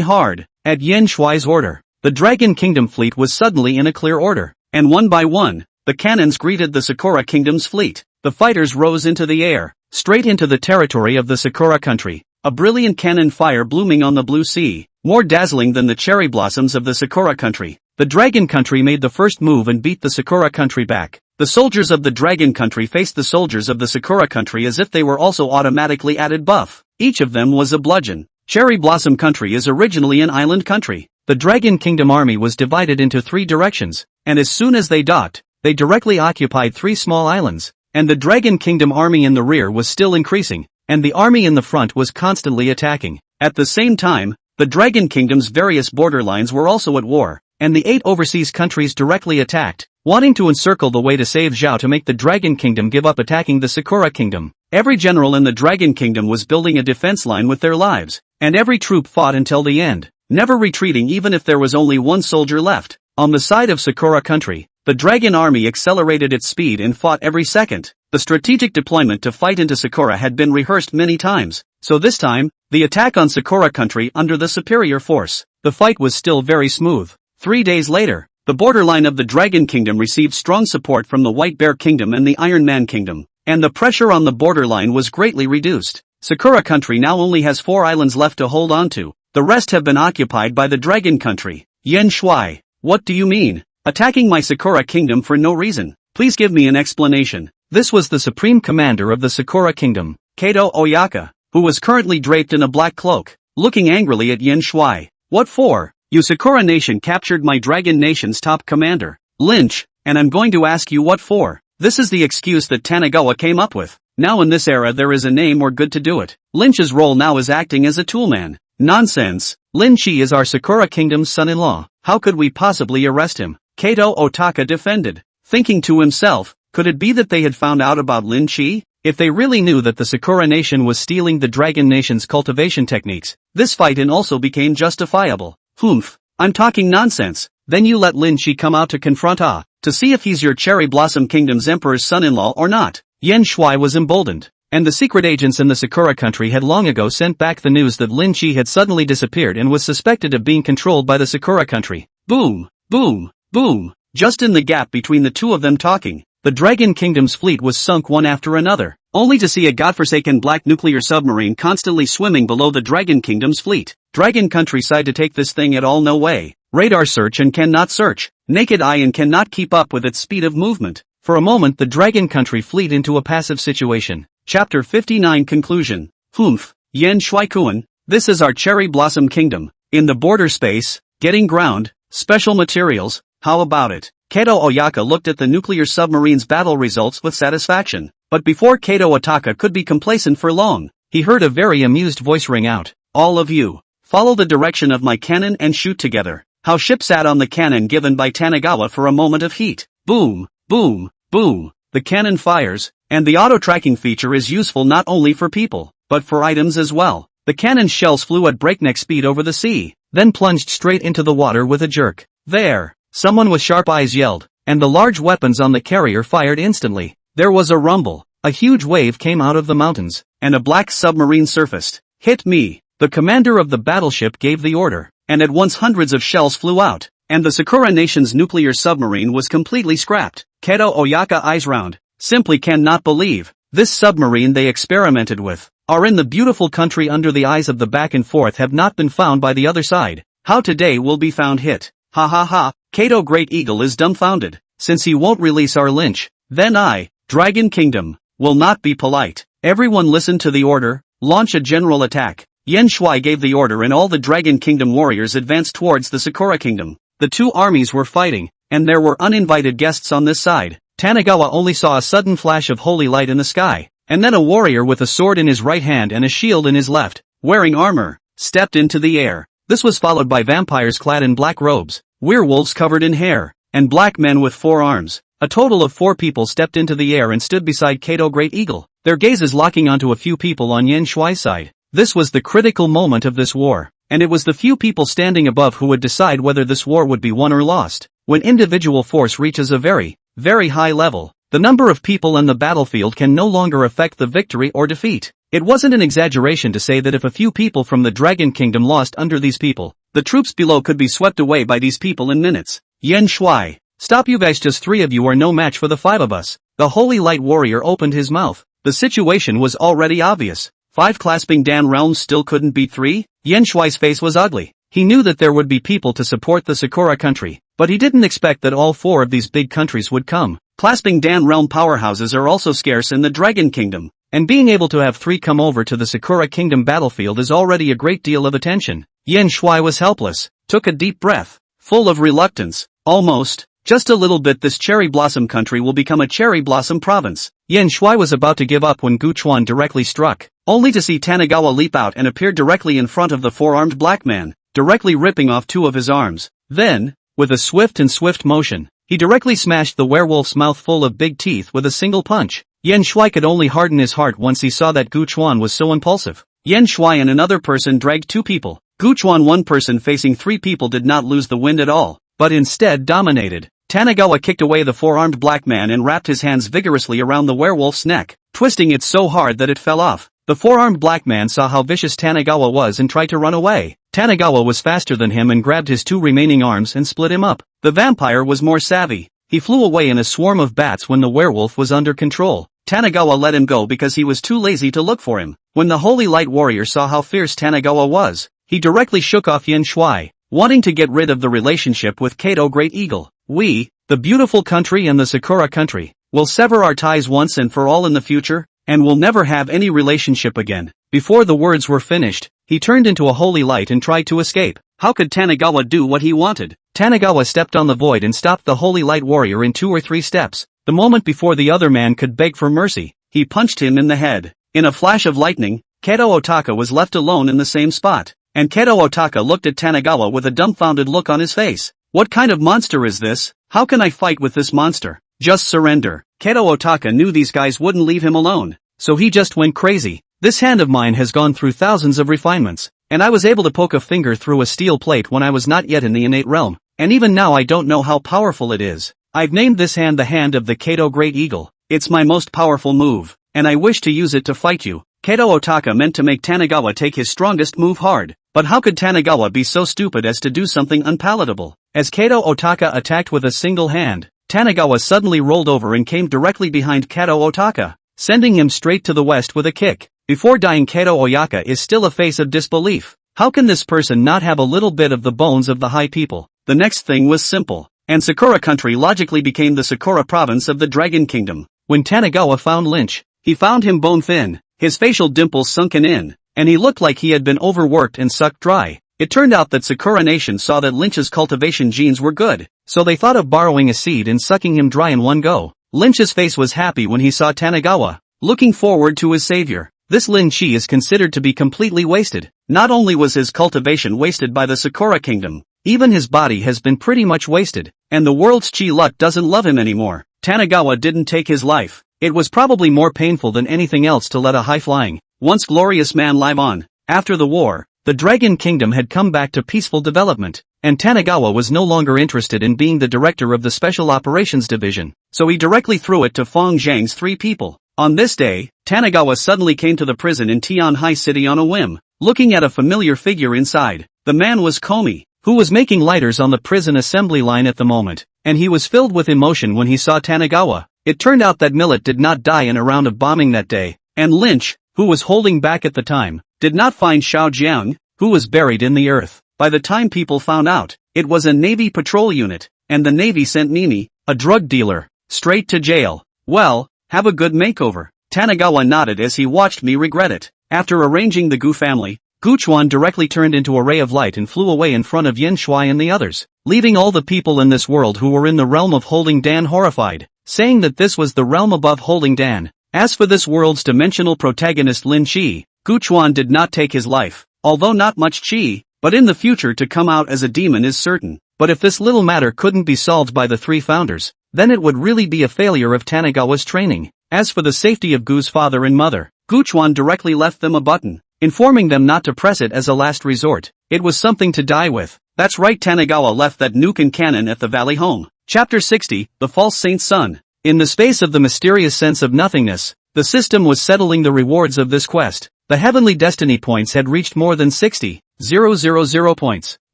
hard. At Yen Shuai's order, the Dragon Kingdom fleet was suddenly in a clear order, and one by one, the cannons greeted the Sakura Kingdom's fleet. The fighters rose into the air, straight into the territory of the Sakura country. A brilliant cannon fire blooming on the blue sea, more dazzling than the cherry blossoms of the Sakura country. The Dragon country made the first move and beat the Sakura country back. The soldiers of the Dragon country faced the soldiers of the Sakura country as if they were also automatically added buff. Each of them was a bludgeon. Cherry Blossom country is originally an island country. The Dragon Kingdom army was divided into 3 directions, and as soon as they docked, they directly occupied 3 small islands. And the Dragon Kingdom army in the rear was still increasing, and the army in the front was constantly attacking. At the same time, the Dragon Kingdom's various borderlines were also at war, and the 8 overseas countries directly attacked, wanting to encircle the way to save Zhao to make the Dragon Kingdom give up attacking the Sakura Kingdom. Every general in the Dragon Kingdom was building a defense line with their lives, and every troop fought until the end, never retreating even if there was only one soldier left. On the side of Sakura country, the Dragon army accelerated its speed and fought every second. The strategic deployment to fight into Sakura had been rehearsed many times, so this time, The attack on Sakura country under the superior force. The fight was still very smooth. 3 days later, the borderline of the Dragon Kingdom received strong support from the White Bear Kingdom and the Iron Man Kingdom, and the pressure on the borderline was greatly reduced. Sakura country now only has 4 islands left to hold on to. The rest have been occupied by the Dragon country. Yen Shuai, what do you mean? Attacking my Sakura kingdom for no reason? Please give me an explanation. This was the supreme commander of the Sakura kingdom, Kato Oyaka, who was currently draped in a black cloak, looking angrily at Yen Shuai. What for? You Sakura nation captured my Dragon nation's top commander, Lynch, and I'm going to ask you what for. This is the excuse that Tanagawa came up with. Now in this era there is a name or good to do it. Lynch's role now is acting as a toolman. Nonsense. Lin Chi is our Sakura kingdom's son-in-law. How could we possibly arrest him? Kato Otaka defended, thinking to himself, could it be that they had found out about Lin Chi? If they really knew that the Sakura nation was stealing the Dragon nation's cultivation techniques, this fight-in also became justifiable. Humph, I'm talking nonsense. Then you let Lin Chi come out to confront to see if he's your Cherry Blossom Kingdom's emperor's son-in-law or not. Yen Shuai was emboldened, and the secret agents in the Sakura country had long ago sent back the news that Lin Chi had suddenly disappeared and was suspected of being controlled by the Sakura country. Boom, boom, boom. Just in the gap between the two of them talking, the Dragon Kingdom's fleet was sunk one after another, only to see a godforsaken black nuclear submarine constantly swimming below the Dragon Kingdom's fleet. Dragon countryside to take this thing at all, no way. Radar search and cannot search. Naked eye and cannot keep up with its speed of movement. For a moment the Dragon country fleet into a passive situation. Chapter 59 Conclusion. Humph, Yen Shuai-kun, this is our Cherry Blossom Kingdom. In the border space, getting ground, special materials, how about it? Kato Oyaka looked at the nuclear submarine's battle results with satisfaction. But before Kato Otaka could be complacent for long, he heard a very amused voice ring out. All of you, follow the direction of my cannon and shoot together. How ship sat on the cannon given by Tanagawa for a moment of heat. Boom, boom, boom. The cannon fires, and the auto-tracking feature is useful not only for people, but for items as well. The cannon's shells flew at breakneck speed over the sea, then plunged straight into the water with a jerk. There! Someone with sharp eyes yelled, and the large weapons on the carrier fired instantly. There was a rumble, a huge wave came out of the mountains, and a black submarine surfaced. Hit me! The commander of the battleship gave the order, and at once hundreds of shells flew out, and the Sakura nation's nuclear submarine was completely scrapped. Kato Oyaka eyes round, simply cannot believe, this submarine they experimented with, are in the beautiful country under the eyes of the back and forth have not been found by the other side. How today will be found hit? Ha ha ha, Kato Great Eagle is dumbfounded, since he won't release our Lynch, then I, Dragon Kingdom, will not be polite. Everyone listen to the order, launch a general attack. Yen Shuai gave the order and all the Dragon Kingdom warriors advanced towards the Sakura Kingdom. The two armies were fighting, and there were uninvited guests on this side. Tanagawa only saw a sudden flash of holy light in the sky, and then a warrior with a sword in his right hand and a shield in his left, wearing armor, stepped into the air. This was followed by vampires clad in black robes, werewolves covered in hair, and black men with 4 arms. A total of 4 people stepped into the air and stood beside Kato Great Eagle, their gazes locking onto a few people on Yen Shuai's side. This was the critical moment of this war, and it was the few people standing above who would decide whether this war would be won or lost. When individual force reaches a very, very high level, the number of people on the battlefield can no longer affect the victory or defeat. It wasn't an exaggeration to say that if a few people from the Dragon Kingdom lost under these people, the troops below could be swept away by these people in minutes. Yen Shuai, stop, you guys, just 3 of you are no match for the 5 of us. The Holy Light Warrior opened his mouth. The situation was already obvious. 5 clasping Dan realms still couldn't beat 3? Yen Shuai's face was ugly. He knew that there would be people to support the Sakura country, but he didn't expect that all 4 of these big countries would come. Clasping Dan realm powerhouses are also scarce in the Dragon Kingdom, and being able to have 3 come over to the Sakura Kingdom battlefield is already a great deal of attention. Yen Shuai was helpless, took a deep breath, full of reluctance. Almost, just a little bit, this Cherry Blossom country will become a Cherry Blossom province. Yen Shuai was about to give up when Gu Chuan directly struck, only to see Tanagawa leap out and appear directly in front of the 4-armed black man, directly ripping off 2 of his arms. Then, with a swift motion, he directly smashed the werewolf's mouth full of big teeth with a single punch. Yen Shuai could only harden his heart once he saw that Gu Chuan was so impulsive. Yen Shuai and another person dragged 2 people. Gu Chuan, one person facing 3 people, did not lose the wind at all, but instead dominated. Tanagawa kicked away the 4-armed black man and wrapped his hands vigorously around the werewolf's neck, twisting it so hard that it fell off. The four-armed black man saw how vicious Tanigawa was and tried to run away. Tanigawa was faster than him and grabbed his two remaining arms and split him up. The vampire was more savvy. He flew away in a swarm of bats when the werewolf was under control. Tanigawa let him go because he was too lazy to look for him. When the Holy Light Warrior saw how fierce Tanigawa was, he directly shook off Yin Shui, wanting to get rid of the relationship with Kato Great Eagle. We, the beautiful country and the Sakura country, will sever our ties once and for all in the future, and will never have any relationship again. Before the words were finished, he turned into a holy light and tried to escape. How could Tanigawa do what he wanted? Tanigawa stepped on the void and stopped the Holy Light Warrior in 2 or 3 steps. The moment before the other man could beg for mercy, he punched him in the head. In a flash of lightning, Kato Otaka was left alone in the same spot, and Kato Otaka looked at Tanigawa with a dumbfounded look on his face. What kind of monster is this? How can I fight with this monster? Just surrender. Kato Otaka knew these guys wouldn't leave him alone, so he just went crazy. This hand of mine has gone through thousands of refinements, and I was able to poke a finger through a steel plate when I was not yet in the innate realm, and even now I don't know how powerful it is. I've named this hand the Hand of the Kato Great Eagle. It's my most powerful move, and I wish to use it to fight you. Kato Otaka meant to make Tanigawa take his strongest move hard, but how could Tanigawa be so stupid as to do something unpalatable? As Kato Otaka attacked with a single hand, Tanigawa suddenly rolled over and came directly behind Kato Otaka, sending him straight to the west with a kick. Before dying, Kato Oyaka is still a face of disbelief. How can this person not have a little bit of the bones of the high people? The next thing was simple, and Sakura country logically became the Sakura province of the Dragon Kingdom. When Tanigawa found Lynch, he found him bone thin, his facial dimples sunken in, and he looked like he had been overworked and sucked dry. It turned out that Sakura Nation saw that Lynch's cultivation genes were good, so they thought of borrowing a seed and sucking him dry in one go. Lynch's face was happy when he saw Tanigawa, looking forward to his savior. This Lin Chi is considered to be completely wasted. Not only was his cultivation wasted by the Sakura Kingdom, even his body has been pretty much wasted, and the world's chi luck doesn't love him anymore. Tanigawa didn't take his life. It was probably more painful than anything else to let a high-flying, once glorious man live on. After the war, the Dragon Kingdom had come back to peaceful development, and Tanigawa was no longer interested in being the director of the Special Operations Division, so he directly threw it to Fong Zhang's 3 people. On this day, Tanigawa suddenly came to the prison in Tian High City on a whim, looking at a familiar figure inside. The man was Komi, who was making lighters on the prison assembly line at the moment, and he was filled with emotion when he saw Tanigawa. It turned out that Millet did not die in a round of bombing that day, and Lynch, who was holding back at the time, did not find Xiao Jiang, who was buried in the earth. By the time people found out, it was a Navy patrol unit, and the Navy sent Mimi, a drug dealer, straight to jail. Well, have a good makeover. Tanigawa nodded as he watched me regret it. After arranging the Gu family, Gu Chuan directly turned into a ray of light and flew away in front of Yin Shui and the others, leaving all the people in this world who were in the realm of Holding Dan horrified, saying that this was the realm above Holding Dan. As for this world's dimensional protagonist Lin Chi, Gu Chuan did not take his life, although not much chi, but in the future to come out as a demon is certain. But if this little matter couldn't be solved by the 3 founders, then it would really be a failure of Tanigawa's training. As for the safety of Gu's father and mother, Gu Chuan directly left them a button, informing them not to press it as a last resort. It was something to die with. That's right, Tanigawa left that nuke and cannon at the valley home. Chapter 60, The False Saint's Son. In the space of the mysterious sense of nothingness, the system was settling the rewards of this quest. The heavenly destiny points had reached more than 60,000 points,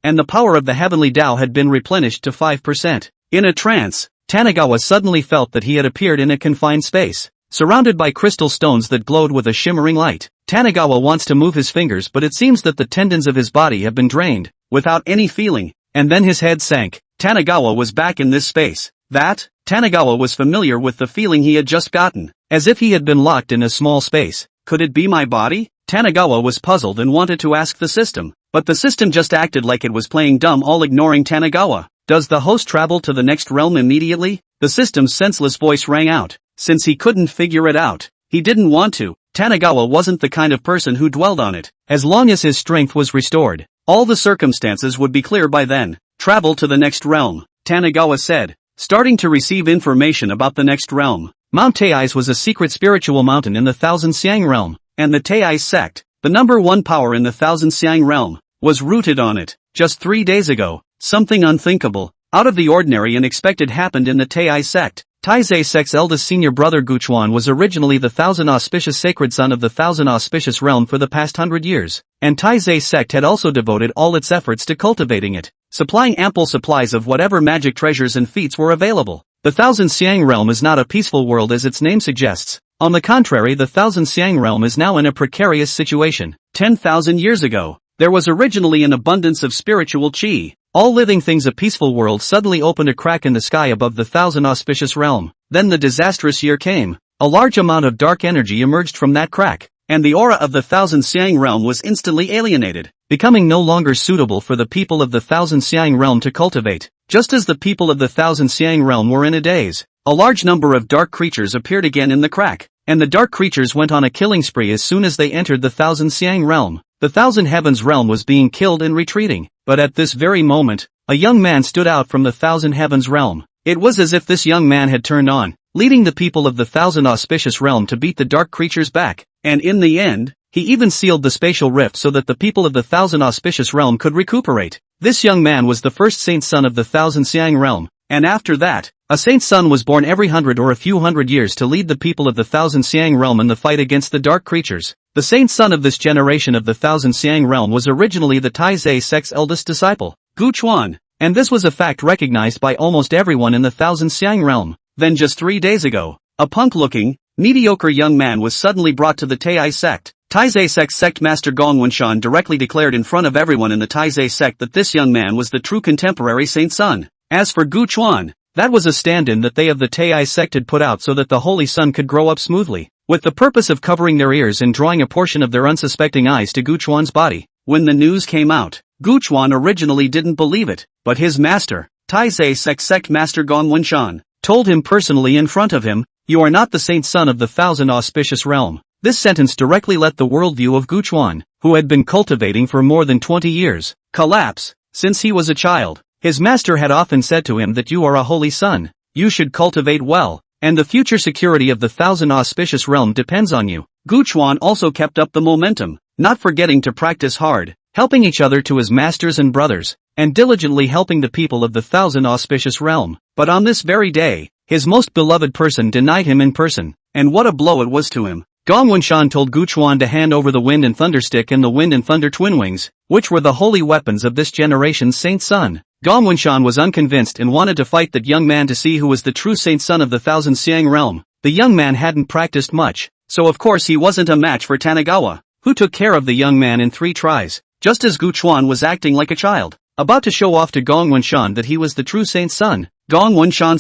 and the power of the heavenly Tao had been replenished to 5%. In a trance, Tanigawa suddenly felt that he had appeared in a confined space, surrounded by crystal stones that glowed with a shimmering light. Tanigawa wants to move his fingers, but it seems that the tendons of his body have been drained, without any feeling, and then his head sank. Tanigawa was back in this space. Tanigawa was familiar with the feeling he had just gotten, as if he had been locked in a small space. Could it be my body? Tanigawa was puzzled and wanted to ask the system, but the system just acted like it was playing dumb, all ignoring Tanigawa. Does the host travel to the next realm immediately? The system's senseless voice rang out. Since he couldn't figure it out, he didn't want to. Tanigawa wasn't the kind of person who dwelled on it. As long as his strength was restored, all the circumstances would be clear by then. Travel to the next realm, Tanigawa said, starting to receive information about the next realm. Mount Teis was a secret spiritual mountain in the Thousand Xiang realm, and the Teis sect, the number 1 power in the Thousand Xiang realm, was rooted on it. Just 3 days ago, something unthinkable, out of the ordinary and expected happened in the Teis sect. Taizé sect's eldest senior brother Guchuan was originally the thousand auspicious sacred son of the thousand auspicious realm for the past 100 years, and Taizé sect had also devoted all its efforts to cultivating it, supplying ample supplies of whatever magic treasures and feats were available. The Thousand Xiang realm is not a peaceful world as its name suggests. On the contrary, the Thousand Xiang realm is now in a precarious situation. 10,000 years ago, there was originally an abundance of spiritual qi. All living things. A peaceful world suddenly opened a crack in the sky above the thousand auspicious realm. Then the disastrous year came. A large amount of dark energy emerged from that crack, and the aura of the Thousand Xiang realm was instantly alienated, becoming no longer suitable for the people of the Thousand Xiang realm to cultivate. Just as the people of the Thousand Xiang realm were in a daze, a large number of dark creatures appeared again in the crack, and the dark creatures went on a killing spree as soon as they entered the Thousand Xiang realm. The Thousand Heavens realm was being killed and retreating, but at this very moment, a young man stood out from the Thousand Heavens realm. It was as if this young man had turned on, leading the people of the Thousand Auspicious realm to beat the dark creatures back, and in the end, he even sealed the spatial rift so that the people of the Thousand Auspicious realm could recuperate. This young man was the first saint son of the Thousand Xiang realm, and after that, a saint's son was born every 100 or a few hundred years to lead the people of the Thousand Xiang realm in the fight against the dark creatures. The saint's son of this generation of the Thousand Xiang realm was originally the Taizé sect's eldest disciple, Guchuan, and this was a fact recognized by almost everyone in the Thousand Xiang realm. Then just 3 days ago, a punk-looking, mediocre young man was suddenly brought to the Taizé sect. Taizé sect's sect master Gong Wenshan directly declared in front of everyone in the Taizé sect that this young man was the true contemporary saint's son. As for Guchuan, that was a stand-in that they of the Taizé sect had put out so that the holy son could grow up smoothly, with the purpose of covering their ears and drawing a portion of their unsuspecting eyes to Guchuan's body. When the news came out, Guchuan originally didn't believe it, but his master, Taizé sect master Gong Wenshan, told him personally in front of him, "You are not the saint son of the Thousand Auspicious realm." This sentence directly let the worldview of Guchuan, who had been cultivating for more than 20 years, collapse. Since he was a child, his master had often said to him that you are a holy son, you should cultivate well, and the future security of the Thousand Auspicious realm depends on you. Guchuan also kept up the momentum, not forgetting to practice hard, helping each other to his masters and brothers, and diligently helping the people of the Thousand Auspicious realm. But on this very day, his most beloved person denied him in person, and what a blow it was to him. Gong Wenshan told Guchuan to hand over the Wind and Thunder Stick and the Wind and Thunder Twin Wings, which were the holy weapons of this generation's saint's son. Gong Wenshan was unconvinced and wanted to fight that young man to see who was the true saint's son of the Thousand Xiang realm. The young man hadn't practiced much, so of course he wasn't a match for Tanagawa, who took care of the young man in 3 tries, just as Guchuan was acting like a child, about to show off to Gong Wenshan that he was the true saint's son. Gong Wenshan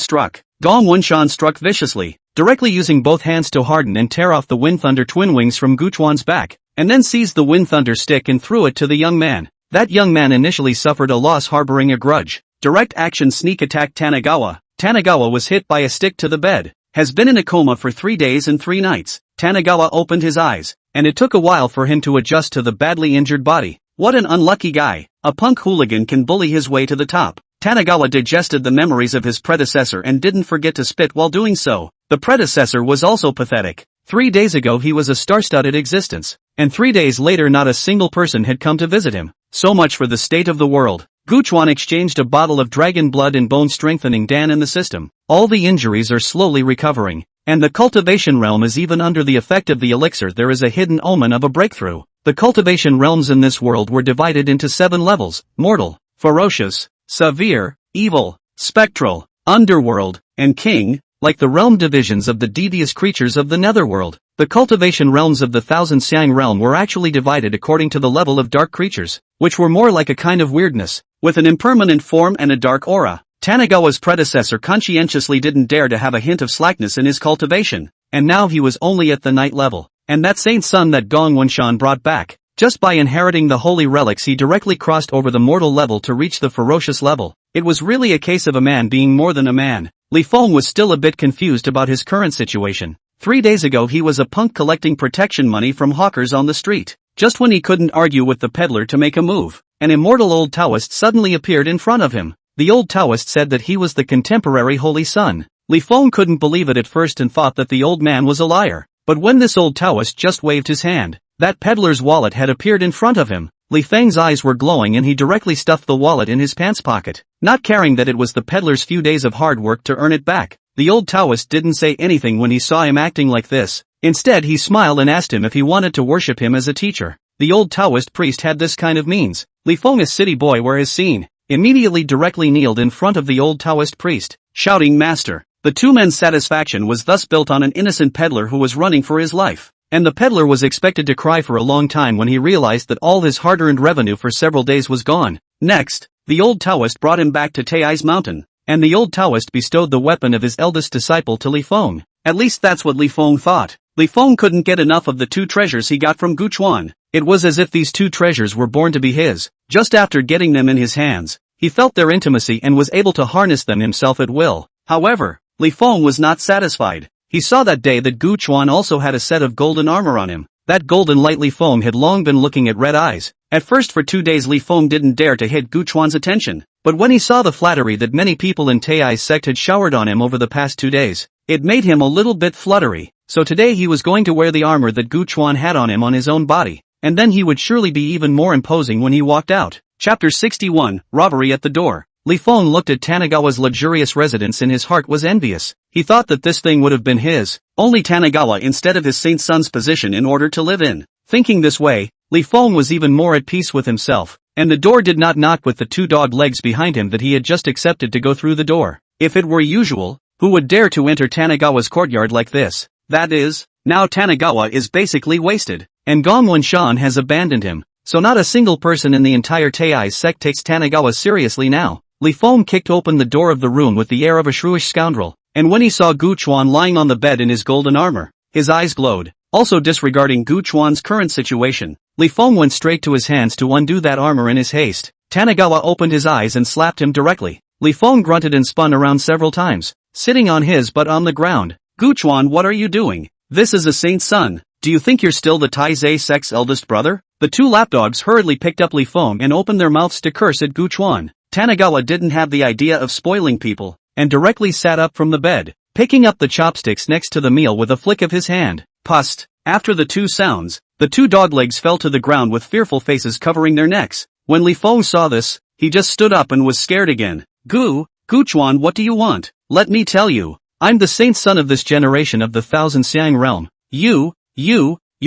struck viciously, directly using both hands to harden and tear off the Wind Thunder Twin Wings from Guchuan's back, and then seized the Wind Thunder Stick and threw it to the young man. That young man initially suffered a loss harboring a grudge. Direct action sneak attack Tanagawa. Tanagawa was hit by a stick to the bed, has been in a coma for 3 days and 3 nights. Tanagawa opened his eyes, and it took a while for him to adjust to the badly injured body. What an unlucky guy. A punk hooligan can bully his way to the top. Tanagawa digested the memories of his predecessor and didn't forget to spit while doing so. The predecessor was also pathetic. 3 days ago he was a star-studded existence, and 3 days later not a single person had come to visit him. So much for the state of the world. Guchuan exchanged a bottle of dragon blood and bone strengthening Dan in the system. All the injuries are slowly recovering, and the cultivation realm is even under the effect of the elixir. There is a hidden omen of a breakthrough. The cultivation realms in this world were divided into 7 levels: mortal, ferocious, severe, evil, spectral, underworld, and king, like the realm divisions of the devious creatures of the netherworld. The cultivation realms of the Thousand Xiang realm were actually divided according to the level of dark creatures, which were more like a kind of weirdness, with an impermanent form and a dark aura. Tanagawa's predecessor conscientiously didn't dare to have a hint of slackness in his cultivation, and now he was only at the night level. And that saint's son that Gong Wenshan brought back, just by inheriting the holy relics he directly crossed over the mortal level to reach the ferocious level. It was really a case of a man being more than a man. Li Feng was still a bit confused about his current situation. 3 days ago he was a punk collecting protection money from hawkers on the street. Just when he couldn't argue with the peddler to make a move, an immortal old Taoist suddenly appeared in front of him. The old Taoist said that he was the contemporary holy son. Li Feng couldn't believe it at first and thought that the old man was a liar. But when this old Taoist just waved his hand, that peddler's wallet had appeared in front of him. Li Feng's eyes were glowing and he directly stuffed the wallet in his pants pocket, not caring that it was the peddler's few days of hard work to earn it back. The old Taoist didn't say anything when he saw him acting like this. Instead he smiled and asked him if he wanted to worship him as a teacher. The old Taoist priest had this kind of means. Li Feng, a city boy where his scene, immediately directly kneeled in front of the old Taoist priest, shouting "Master." The two men's satisfaction was thus built on an innocent peddler who was running for his life. And the peddler was expected to cry for a long time when he realized that all his hard-earned revenue for several days was gone. Next, the old Taoist brought him back to Tai's mountain, and the old Taoist bestowed the weapon of his eldest disciple to Li Feng. At least that's what Li Feng thought. Li Feng couldn't get enough of the two treasures he got from Gu Chuan. It was as if these two treasures were born to be his. Just after getting them in his hands, he felt their intimacy and was able to harness them himself at will. However, Li Feng was not satisfied. He saw that day that Gu Chuan also had a set of golden armor on him. That golden light Li Feng had long been looking at red eyes. At first for 2 days Li Feng didn't dare to hit Gu Chuan's attention. But when he saw the flattery that many people in Tai's sect had showered on him over the past 2 days, it made him a little bit fluttery. So today he was going to wear the armor that Gu Chuan had on him on his own body. And then he would surely be even more imposing when he walked out. Chapter 61, Robbery at the Door. Li Feng looked at Tanagawa's luxurious residence and his heart was envious. He thought that this thing would have been his, only Tanagawa instead of his saint son's position in order to live in. Thinking this way, Li Feng was even more at peace with himself, and the door did not knock with the 2 dog legs behind him that he had just accepted to go through the door. If it were usual, who would dare to enter Tanagawa's courtyard like this? That is, now Tanagawa is basically wasted, and Gong Wenshan has abandoned him, so not a single person in the entire Tai's sect takes Tanagawa seriously now. Li Feng kicked open the door of the room with the air of a shrewish scoundrel, and when he saw Gu Chuan lying on the bed in his golden armor, his eyes glowed. Also disregarding Gu Chuan's current situation, Li Feng went straight to his hands to undo that armor in his haste. Tanagawa opened his eyes and slapped him directly. Li Feng grunted and spun around several times, sitting on his butt on the ground. Gu Chuan, what are you doing? This is a saint's son. Do you think you're still the Taizé sect's eldest brother? The 2 lapdogs hurriedly picked up Li Feng and opened their mouths to curse at Gu Chuan. Tanagawa didn't have the idea of spoiling people, and directly sat up from the bed, picking up the chopsticks next to the meal with a flick of his hand. Pust! After the 2 sounds, the 2 doglegs fell to the ground with fearful faces covering their necks. When Li Feng saw this, he just stood up and was scared again. Gu Chuan, what do you want? Let me tell you, I'm the saint son of this generation of the Thousand Xiang realm. You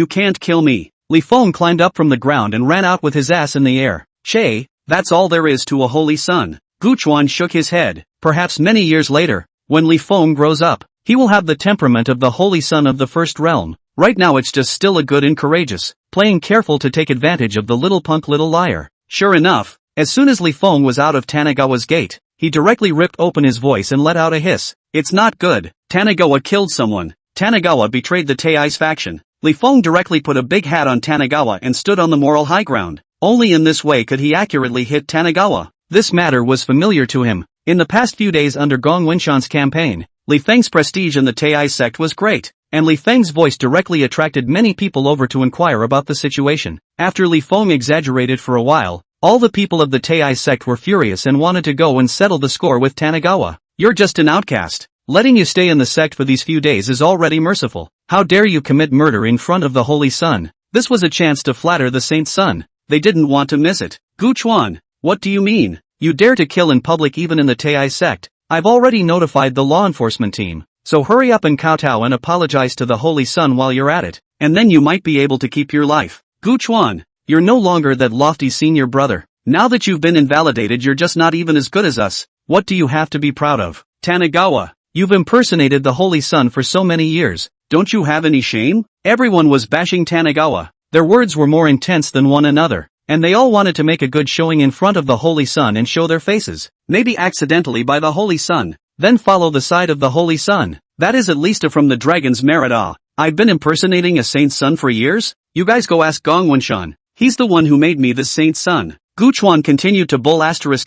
can't kill me. Li Feng climbed up from the ground and ran out with his ass in the air. Che, that's all there is to a holy son. Gu Chuan shook his head. Perhaps many years later, when Li Feng grows up, he will have the temperament of the holy son of the first realm. Right now it's just still a good and courageous, playing careful to take advantage of the little punk little liar. Sure enough, as soon as Li Feng was out of Tanagawa's gate, he directly ripped open his voice and let out a hiss. It's not good. Tanagawa killed someone. Tanagawa betrayed the Tai's faction. Li Feng directly put a big hat on Tanagawa and stood on the moral high ground. Only in this way could he accurately hit Tanagawa. This matter was familiar to him. In the past few days under Gong Wenshan's campaign, Li Feng's prestige in the Tai sect was great, and Li Feng's voice directly attracted many people over to inquire about the situation. After Li Feng exaggerated for a while, all the people of the Tai sect were furious and wanted to go and settle the score with Tanagawa. You're just an outcast. Letting you stay in the sect for these few days is already merciful. How dare you commit murder in front of the Holy Sun? This was a chance to flatter the Saint's son. They didn't want to miss it. Gu Chuan, what do you mean? You dare to kill in public even in the Tai sect? I've already notified the law enforcement team, so hurry up and kowtow and apologize to the Holy Sun while you're at it, and then you might be able to keep your life. Gu Chuan, you're no longer that lofty senior brother. Now that you've been invalidated, you're just not even as good as us. What do you have to be proud of? Tanagawa, you've impersonated the Holy Sun for so many years. Don't you have any shame? Everyone was bashing Tanagawa. Their words were more intense than one another, and they all wanted to make a good showing in front of the Holy Sun and show their faces, maybe accidentally by the Holy Sun, then follow the side of the Holy Sun. That is at least a from the dragon's merit. I've been impersonating a saint's son for years? You guys go ask Gong Wenshan. He's the one who made me the saint's son. Gu Chuan continued to bull **** with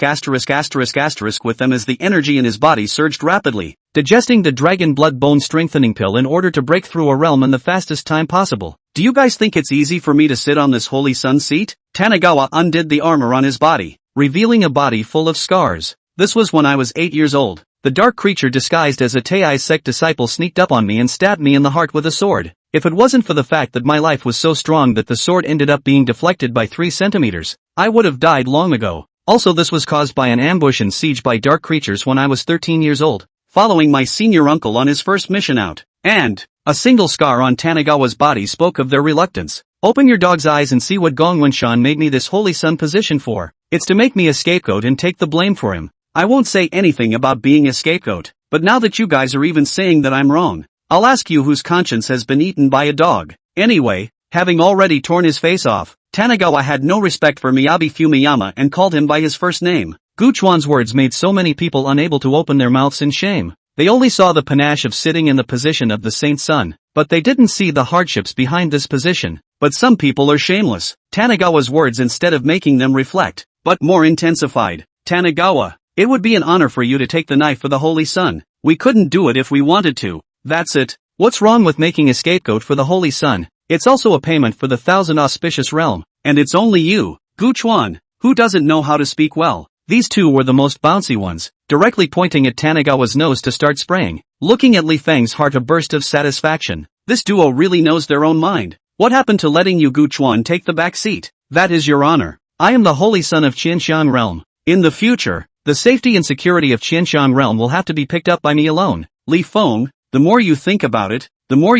them as the energy in his body surged rapidly, digesting the dragon blood bone strengthening pill in order to break through a realm in the fastest time possible. Do you guys think it's easy for me to sit on this Holy Sun seat? Tanagawa undid the armor on his body, revealing a body full of scars. This was when I was 8 years old. The dark creature disguised as a Tai sect disciple sneaked up on me and stabbed me in the heart with a sword. If it wasn't for the fact that my life was so strong that the sword ended up being deflected by 3 centimeters, I would have died long ago. Also, this was caused by an ambush and siege by dark creatures when I was 13 years old. following my senior uncle on his first mission out. And a single scar on Tanagawa's body spoke of their reluctance. Open your dog's eyes and see what Gongwon-shan made me this holy son position for. It's to make me a scapegoat and take the blame for him. I won't say anything about being a scapegoat, but now that you guys are even saying that I'm wrong, I'll ask you whose conscience has been eaten by a dog. Anyway, having already torn his face off, Tanagawa had no respect for Miyabi Fumiyama and called him by his first name. Gu Chuan's words made so many people unable to open their mouths in shame. They only saw the panache of sitting in the position of the saint's son, but they didn't see the hardships behind this position. But some people are shameless. Tanagawa's words, instead of making them reflect, but more intensified. Tanagawa, it would be an honor for you to take the knife for the Holy Son. We couldn't do it if we wanted to. That's it. What's wrong with making a scapegoat for the Holy Son? It's also a payment for the 1,000 auspicious realm. And it's only you, Gu Chuan, who doesn't know how to speak well. These two were the most bouncy ones, directly pointing at Tanagawa's nose to start spraying. Looking at Li Feng's heart, a burst of satisfaction. This duo really knows their own mind. What happened to letting you Gu Chuan take the back seat? That is your honor. I am the holy son of Qianxiang realm. In the future, the safety and security of Qianxiang realm will have to be picked up by me alone. Li Feng, the more you think about it, the more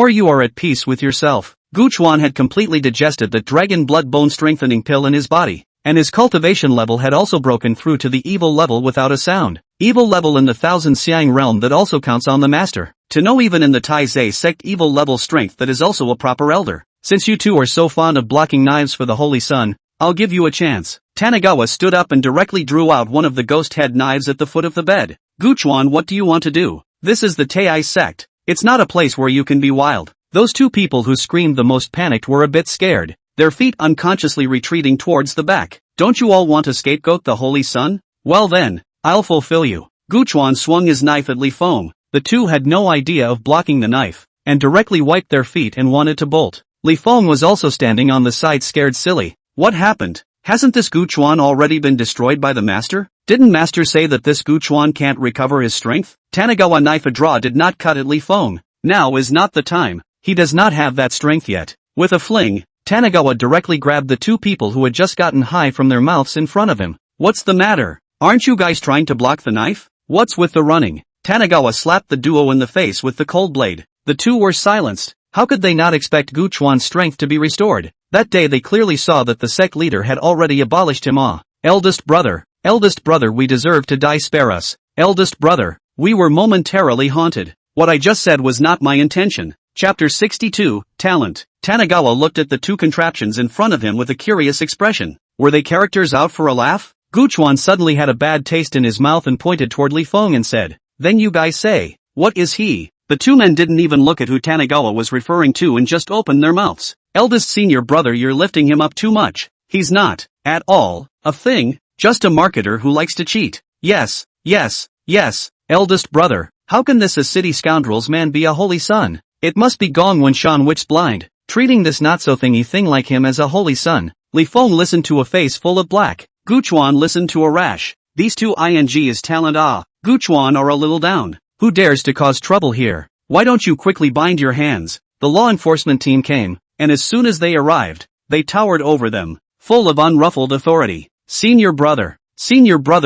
you are at peace with yourself. Gu Chuan had completely digested the dragon blood bone strengthening pill in his body, and his cultivation level had also broken through to the evil level without a sound. Evil level in the 1,000 Xiang realm that also counts on the master. To know even in the Taizé sect evil level strength that is also a proper elder. Since you two are so fond of blocking knives for the Holy Son, I'll give you a chance. Tanagawa stood up and directly drew out one of the ghost head knives at the foot of the bed. Gu Chuan, what do you want to do? This is the Taizé sect. It's not a place where you can be wild. Those two people who screamed the most panicked were a bit scared, their feet unconsciously retreating towards the back. Don't you all want to scapegoat the Holy Son? Well then, I'll fulfill you. Gu Chuan swung his knife at Li Feng. The two had no idea of blocking the knife, and directly wiped their feet and wanted to bolt. Li Feng was also standing on the side, scared silly. What happened? Hasn't this Gu Chuan already been destroyed by the master? Didn't master say that this Gu Chuan can't recover his strength? Tanagawa knife a draw did not cut at Li Feng. Now is not the time. He does not have that strength yet. With a fling, Tanagawa directly grabbed the two people who had just gotten high from their mouths in front of him. What's the matter? Aren't you guys trying to block the knife? What's with the running? Tanagawa slapped the duo in the face with the cold blade. The two were silenced. How could they not expect Gu Chuan's strength to be restored? That day they clearly saw that the sect leader had already abolished him. Eldest brother, we deserve to die, spare us. Eldest brother, we were momentarily haunted. What I just said was not my intention. Chapter 62, Talent. Tanagawa looked at the two contraptions in front of him with a curious expression. Were they characters out for a laugh? Gu Chuan suddenly had a bad taste in his mouth and pointed toward Li Feng and said, "Then you guys say, what is he?" The two men didn't even look at who Tanagawa was referring to and just opened their mouths. Eldest senior brother, you're lifting him up too much. He's not, at all, a thing, just a marketer who likes to cheat. Yes. Eldest brother, how can this a city scoundrel's man be a holy son? It must be Gongwon-shan witch blind, treating this not-so-thingy thing like him as a holy son. Li Feng listened to a face full of black. Gu Chuan listened to a rash. These two is talent. Gu Chuan are a little down. Who dares to cause trouble here? Why don't you quickly bind your hands? The law enforcement team came, and as soon as they arrived, they towered over them, full of unruffled authority. Senior brother,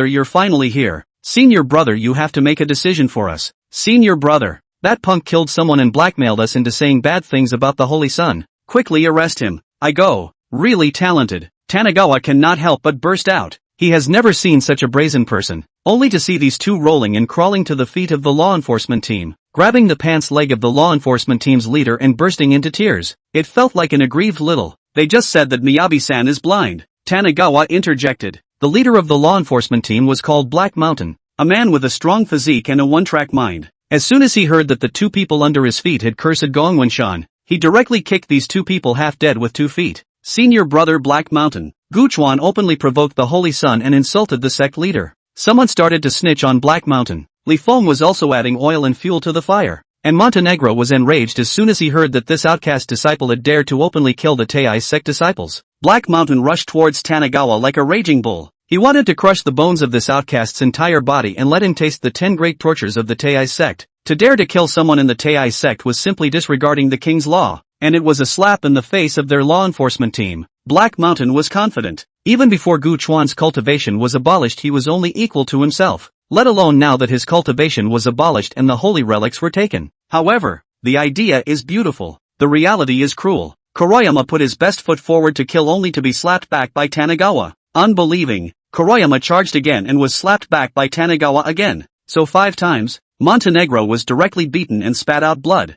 you're finally here. Senior brother, you have to make a decision for us. Senior brother, that punk killed someone and blackmailed us into saying bad things about the Holy Son. Quickly arrest him. I go. Really talented. Tanagawa cannot help but burst out. He has never seen such a brazen person, only to see these two rolling and crawling to the feet of the law enforcement team, grabbing the pants leg of the law enforcement team's leader and bursting into tears. It felt like an aggrieved little. They just said that Miyabi-san is blind. Tanagawa interjected. The leader of the law enforcement team was called Black Mountain, a man with a strong physique and a one-track mind. As soon as he heard that the two people under his feet had cursed Gongwon-shan, he directly kicked these two people half dead with 2 feet. Senior brother Black Mountain. Gu Chuan openly provoked the Holy Son and insulted the sect leader. Someone started to snitch on Black Mountain. Li Feng was also adding oil and fuel to the fire. And Montenegro was enraged as soon as he heard that this outcast disciple had dared to openly kill the Taizé sect disciples. Black Mountain rushed towards Tanagawa like a raging bull. He wanted to crush the bones of this outcast's entire body and let him taste the 10 great tortures of the Taizé sect. To dare to kill someone in the Taizé sect was simply disregarding the king's law, and it was a slap in the face of their law enforcement team. Black Mountain was confident. Even before Gu Chuan's cultivation was abolished, he was only equal to himself. let alone now that his cultivation was abolished and the holy relics were taken. However, the idea is beautiful. The reality is cruel. Kuroyama put his best foot forward to kill only to be slapped back by Tanigawa. Unbelieving, Kuroyama charged again and was slapped back by Tanigawa again. So 5 times, Montenegro was directly beaten and spat out blood.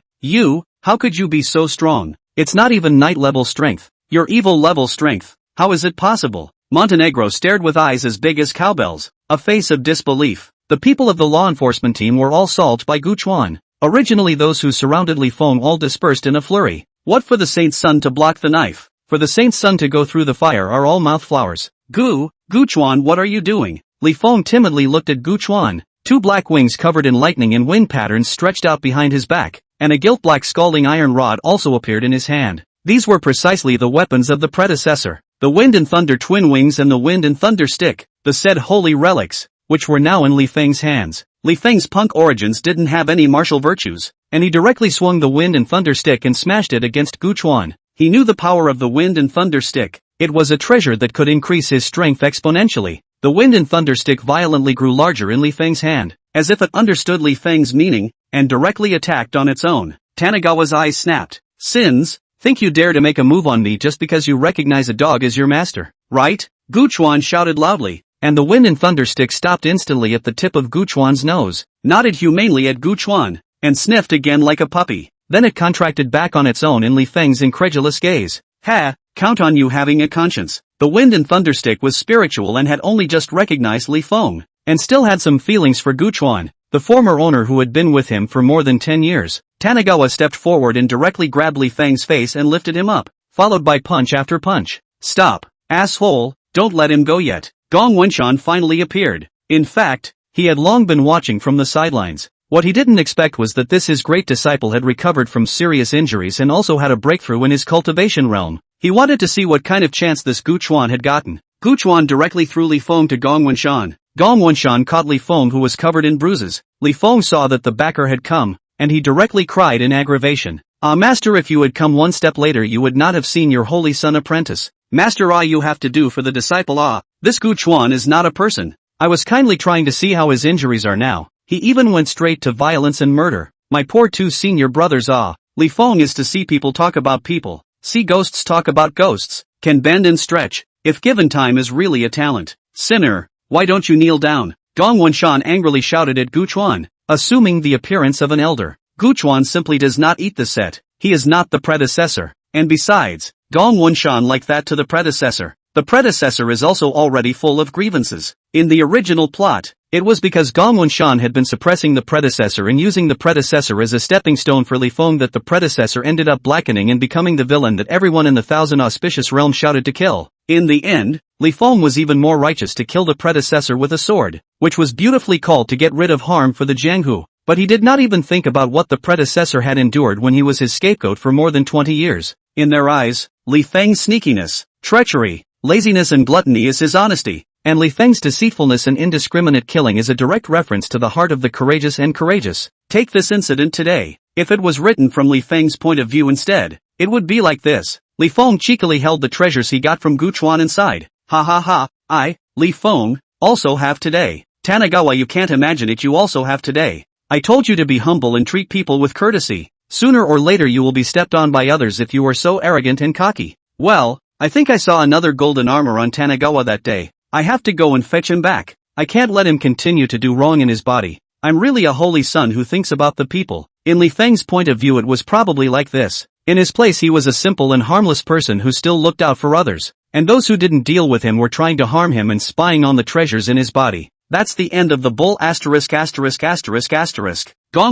How could you be so strong? It's not even knight level strength. You're evil level strength. How is it possible? Montenegro stared with eyes as big as cowbells, a face of disbelief. The people of the law enforcement team were all solved by Guchuan. Originally those who surrounded Li Feng all dispersed in a flurry. What for the saint's son to block the knife? For the saint's son to go through the fire are all mouth flowers. Guchuan, what are you doing? Li Feng timidly looked at Guchuan. 2 black wings covered in lightning and wind patterns stretched out behind his back, and a gilt-black scalding iron rod also appeared in his hand. These were precisely the weapons of the predecessor, the Wind and Thunder Twin Wings and the Wind and Thunder Stick, the said holy relics, which were now in Li Feng's hands. Li Feng's punk origins didn't have any martial virtues, and he directly swung the Wind and Thunder Stick and smashed it against Guchuan. He knew the power of the Wind and Thunder Stick. It was a treasure that could increase his strength exponentially. The Wind and Thunder Stick violently grew larger in Li Feng's hand, as if it understood Li Feng's meaning, and directly attacked on its own. Tanigawa's eyes snapped. Sins, think you dare to make a move on me just because you recognize a dog as your master, right? Guchuan shouted loudly, and the Wind and Thunder Stick stopped instantly at the tip of Guchuan's nose, nodded humanely at Guchuan, and sniffed again like a puppy. Then it contracted back on its own in Li Feng's incredulous gaze. Count on you having a conscience. The Wind and Thunder Stick was spiritual and had only just recognized Li Feng, and still had some feelings for Guchuan, the former owner who had been with him for more than 10 years. Tanigawa stepped forward and directly grabbed Li Feng's face and lifted him up, followed by punch after punch. Stop, asshole, don't let him go yet. Gong Wenshan finally appeared. In fact, he had long been watching from the sidelines. What he didn't expect was that his great disciple had recovered from serious injuries and also had a breakthrough in his cultivation realm. He wanted to see what kind of chance this Guchuan had gotten. Guchuan directly threw Li Feng to Gong Wenshan. Gong Wenshan caught Li Feng, who was covered in bruises. Li Feng saw that the backer had come, and he directly cried in aggravation. Ah, master, if you had come one step later you would not have seen your holy son apprentice. Master, you have to do for the disciple. This Guchuan is not a person. I was kindly trying to see how his injuries are now. He even went straight to violence and murder. My poor 2 senior brothers. Li Feng is to see people talk about people, see ghosts talk about ghosts, can bend and stretch, if given time is really a talent. Sinner, why don't you kneel down? Gong Wenshan angrily shouted at Guchuan, assuming the appearance of an elder. Guchuan simply does not eat the set. He is not the predecessor. And besides, Gong Wenshan like that to the predecessor. The predecessor is also already full of grievances. In the original plot, it was because Gong Wenshan had been suppressing the predecessor and using the predecessor as a stepping stone for Li Feng that the predecessor ended up blackening and becoming the villain that everyone in the Thousand Auspicious Realm shouted to kill. In the end, Li Feng was even more righteous to kill the predecessor with a sword, which was beautifully called to get rid of harm for the Jianghu. But he did not even think about what the predecessor had endured when he was his scapegoat for more than 20 years. In their eyes, Li Feng's sneakiness, treachery, laziness and gluttony is his honesty, and Li Feng's deceitfulness and indiscriminate killing is a direct reference to the heart of the courageous and courageous. Take this incident today. If it was written from Li Feng's point of view instead, it would be like this. Li Feng cheekily held the treasures he got from Guchuan inside. Ha ha ha, I, Li Feng, also have today. Tanigawa, you can't imagine it, you also have today. I told you to be humble and treat people with courtesy. Sooner or later you will be stepped on by others if you are so arrogant and cocky. Well, I think I saw another golden armor on Tanigawa that day. I have to go and fetch him back. I can't let him continue to do wrong in his body. I'm really a holy son who thinks about the people. In Li Feng's point of view it was probably like this. In his place he was a simple and harmless person who still looked out for others, and those who didn't deal with him were trying to harm him and spying on the treasures in his body. That's the end of the bull. Gong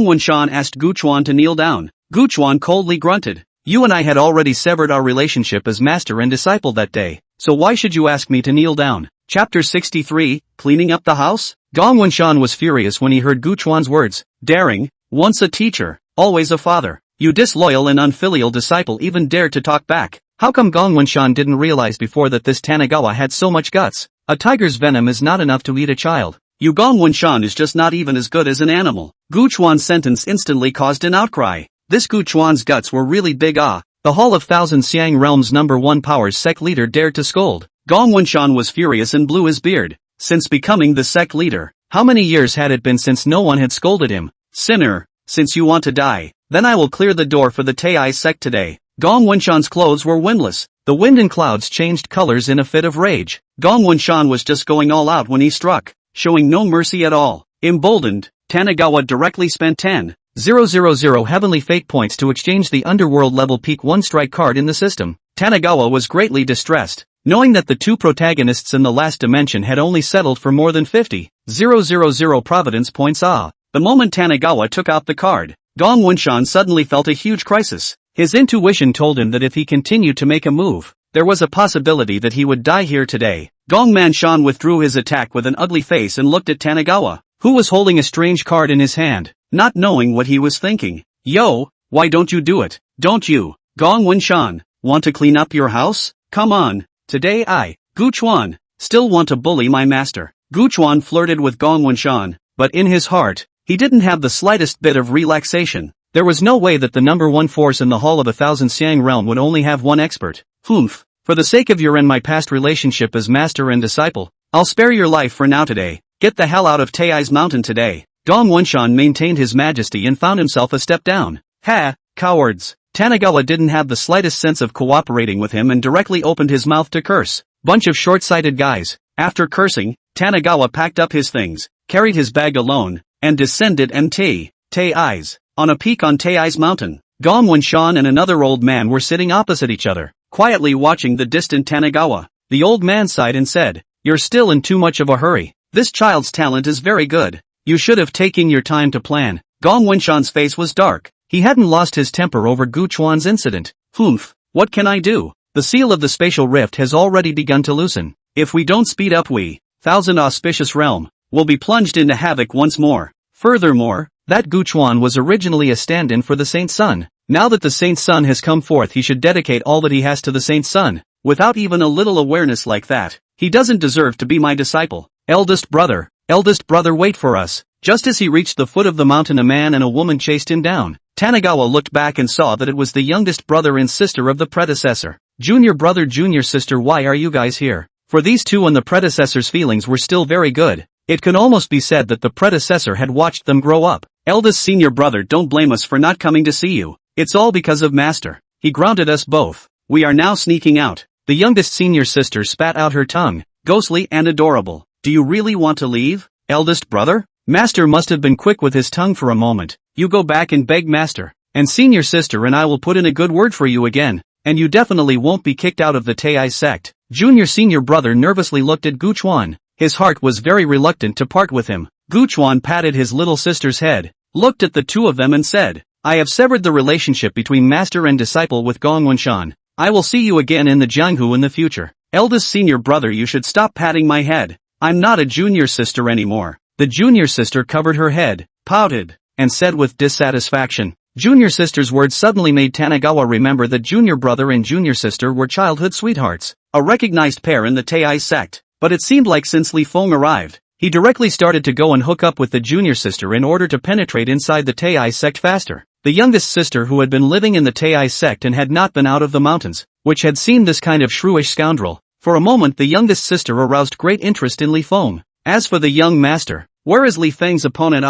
Wenshan asked Guchuan to kneel down. Guchuan coldly grunted. You and I had already severed our relationship as master and disciple that day, so why should you ask me to kneel down? Chapter 63, Cleaning Up the House? Gong Wenshan was furious when he heard Guchuan's words. Daring, once a teacher, always a father. You disloyal and unfilial disciple even dared to talk back. How come Gong Wenshan didn't realize before that this Tanigawa had so much guts? A tiger's venom is not enough to eat a child. You Gong Wenshan is just not even as good as an animal. Guchuan's sentence instantly caused an outcry. This Guchuan's guts were really big. The Hall of Thousand Xiang Realm's #1 powers sect leader dared to scold. Gong Wenshan was furious and blew his beard. Since becoming the sect leader, How many years had it been since no one had scolded him? Sinner, since you want to die, then I will clear the door for the Taai sect today. Gong Wunshan's clothes were windless. The wind and clouds changed colors in a fit of rage. Gong Wunshan was just going all out when he struck, showing no mercy at all. Emboldened, Tanagawa directly spent 10,000 heavenly fate points to exchange the underworld level peak 1 strike card in the system. Tanagawa was greatly distressed, knowing that the two protagonists in the last dimension had only settled for more than 50,000 providence points. The moment Tanagawa took out the card, Gong Wunshan suddenly felt a huge crisis. His intuition told him that if he continued to make a move, there was a possibility that he would die here today. Gong Wunshan withdrew his attack with an ugly face and looked at Tanagawa, who was holding a strange card in his hand, not knowing what he was thinking. Yo, why don't you do it? Don't you, Gong Wunshan, want to clean up your house? Come on, today I, Gu Chuan, still want to bully my master. Gu Chuan flirted with Gong Wunshan, but in his heart, he didn't have the slightest bit of relaxation. There was no way that the number one force in the Hall of 1,000 Xiang realm would only have one expert. Humph. For the sake of your and my past relationship as master and disciple, I'll spare your life for now today. Get the hell out of Tai's mountain today. Gong Wunshan maintained his majesty and found himself a step down. Ha, cowards. Tanagawa didn't have the slightest sense of cooperating with him and directly opened his mouth to curse. Bunch of short-sighted guys. After cursing, Tanagawa packed up his things, carried his bag alone, and descended Tai's. On a peak on Tai's mountain, Gong Wunshan and another old man were sitting opposite each other, quietly watching the distant Tanagawa. The old man sighed and said, "You're still in too much of a hurry. This child's talent is very good. You should have taken your time to plan." Gong Wunshan's face was dark. He hadn't lost his temper over Gu Chuan's incident. Humph, what can I do? The seal of the spatial rift has already begun to loosen. If we don't speed up, we, 1,000 auspicious realm, will be plunged into havoc once more. Furthermore, that Gu Chuan was originally a stand-in for the Saint's son. Now that the Saint's son has come forth, he should dedicate all that he has to the Saint's son. Without even a little awareness like that, he doesn't deserve to be my disciple. Eldest brother, wait for us. Just as he reached the foot of the mountain, a man and a woman chased him down. Tanagawa looked back and saw that it was the youngest brother and sister of the predecessor. Junior brother, junior sister, why are you guys here? For these two and the predecessor's feelings were still very good. It could almost be said that the predecessor had watched them grow up. Eldest senior brother, don't blame us for not coming to see you. It's all because of master. He grounded us both. We are now sneaking out. The youngest senior sister spat out her tongue, ghostly and adorable. Do you really want to leave, eldest brother? Master must have been quick with his tongue for a moment. You go back and beg master, and senior sister and I will put in a good word for you again, and you definitely won't be kicked out of the Tai sect. Junior senior brother nervously looked at Gu Chuan. His heart was very reluctant to part with him. Gu Chuan patted his little sister's head, looked at the two of them and said, I have severed the relationship between master and disciple with Gong Wunshan. I will see you again in the Jianghu in the future. Eldest senior brother, you should stop patting my head. I'm not a junior sister anymore. The junior sister covered her head, pouted, and said with dissatisfaction. Junior sister's words suddenly made Tanagawa remember that junior brother and junior sister were childhood sweethearts, a recognized pair in the Tai sect. But it seemed like since Li Feng arrived, he directly started to go and hook up with the junior sister in order to penetrate inside the Tai sect faster. The youngest sister, who had been living in the Tai sect and had not been out of the mountains, which had seen this kind of shrewish scoundrel. For a moment the youngest sister aroused great interest in Li Feng. As for the young master, where is Li Feng's opponent?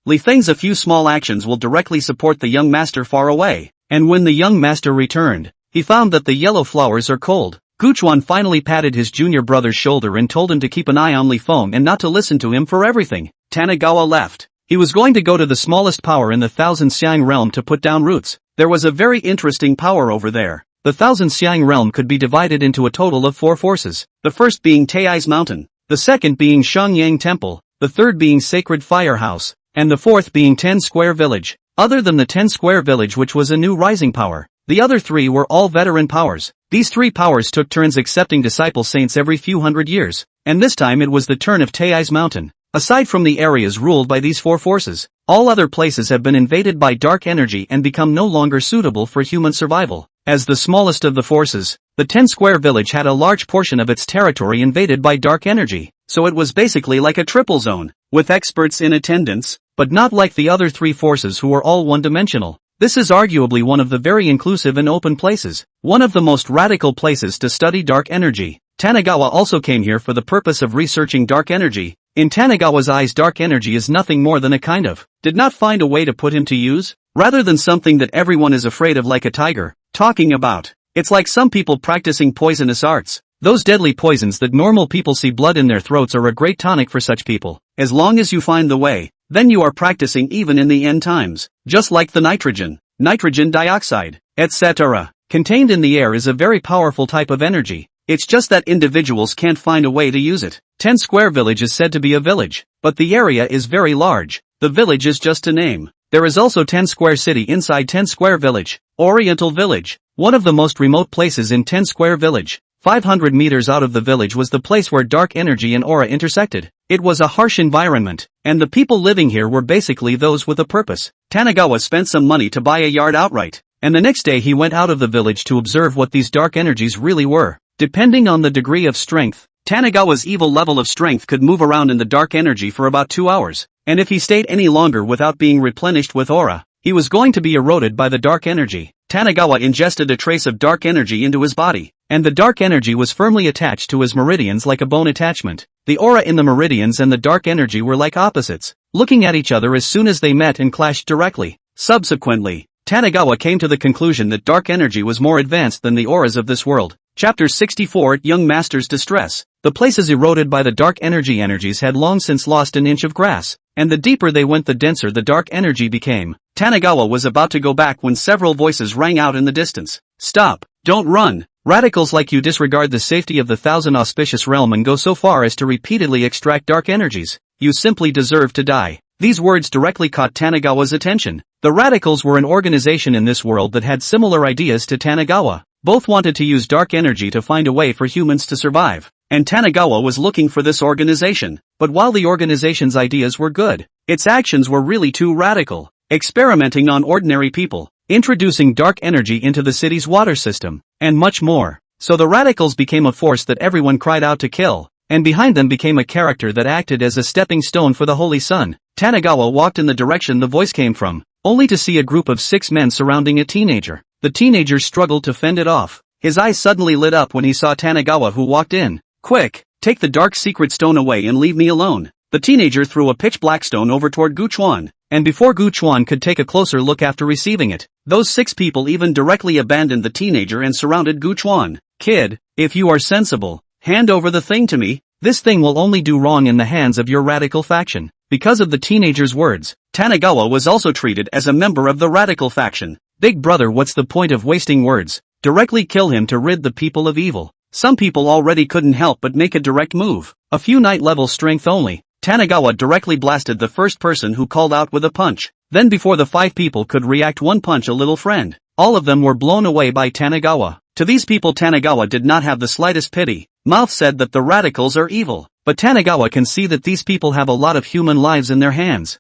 Li Feng's a few small actions will directly support the young master far away. And when the young master returned, he found that the yellow flowers are cold. Gu Chuan finally patted his junior brother's shoulder and told him to keep an eye on Li Feng and not to listen to him for everything. Tanagawa left. He was going to go to the smallest power in the 1,000 Xiang realm to put down roots. There was a very interesting power over there. The 1,000 Xiang realm could be divided into a total of 4 forces. The first being Tai's mountain, the second being Shangyang temple, the third being sacred firehouse, and the fourth being 10 square village. Other than the 10 square village, which was a new rising power, the other 3 were all veteran powers. These 3 powers took turns accepting disciple saints every few hundred years, and this time it was the turn of Tai's mountain. Aside from the areas ruled by these 4 forces, all other places have been invaded by dark energy and become no longer suitable for human survival. As the smallest of the forces, the 10 square village had a large portion of its territory invaded by dark energy, so it was basically like a triple zone, with experts in attendance, but not like the other 3 forces who were all one-dimensional. This is arguably one of the very inclusive and open places, one of the most radical places to study dark energy. Tanagawa also came here for the purpose of researching dark energy. In Tanagawa's eyes, dark energy is nothing more than a kind of, did not find a way to put him to use, rather than something that everyone is afraid of like a tiger, talking about. It's like some people practicing poisonous arts. Those deadly poisons that normal people see blood in their throats are a great tonic for such people. As long as you find the way, then you are practicing even in the end times. Just like the nitrogen dioxide, etc. contained in the air is a very powerful type of energy. It's just that individuals can't find a way to use it. 10 Square Village is said to be a village, but the area is very large. The village is just a name. There is also 10 Square City inside 10 Square Village, Oriental Village, one of the most remote places in 10 Square Village. 500 meters out of the village was the place where dark energy and aura intersected. It was a harsh environment, and the people living here were basically those with a purpose. Tanagawa spent some money to buy a yard outright, and the next day he went out of the village to observe what these dark energies really were. Depending on the degree of strength, Tanagawa's evil level of strength could move around in the dark energy for about 2 hours, and if he stayed any longer without being replenished with aura, he was going to be eroded by the dark energy. Tanagawa ingested a trace of dark energy into his body, and the dark energy was firmly attached to his meridians like a bone attachment. The aura in the meridians and the dark energy were like opposites, looking at each other as soon as they met and clashed directly. Subsequently, Tanagawa came to the conclusion that dark energy was more advanced than the auras of this world. Chapter 64 Young Master's Distress. The places eroded by the dark energies had long since lost an inch of grass, and the deeper they went the denser the dark energy became. Tanagawa was about to go back when several voices rang out in the distance. Stop! Don't run! Radicals like you disregard the safety of the Thousand Auspicious Realm and go so far as to repeatedly extract dark energies. You simply deserve to die. These words directly caught Tanagawa's attention. The Radicals were an organization in this world that had similar ideas to Tanagawa. Both wanted to use dark energy to find a way for humans to survive, and Tanagawa was looking for this organization. But while the organization's ideas were good, its actions were really too radical, experimenting on ordinary people, introducing dark energy into the city's water system, and much more. So the Radicals became a force that everyone cried out to kill, and behind them became a character that acted as a stepping stone for the Holy Sun. Tanagawa walked in the direction the voice came from, only to see a group of 6 men surrounding a teenager. The teenager struggled to fend it off. His eyes suddenly lit up when he saw Tanagawa, who walked in. Quick, take the dark secret stone away and leave me alone. The teenager threw a pitch-black stone over toward Gu Chuan, and before Gu Chuan could take a closer look after receiving it, those 6 people even directly abandoned the teenager and surrounded Gu Chuan. Kid, if you are sensible, hand over the thing to me. This thing will only do wrong in the hands of your radical faction. Because of the teenager's words, Tanagawa was also treated as a member of the radical faction. Big brother, what's the point of wasting words? Directly kill him to rid the people of evil. Some people already couldn't help but make a direct move. A few night level strength only. Tanagawa directly blasted the first person who called out with a punch. Then before the 5 people could react, one punch a little friend. All of them were blown away by Tanagawa. To these people Tanagawa did not have the slightest pity. Mouth said that the Radicals are evil, but Tanagawa can see that these people have a lot of human lives in their hands.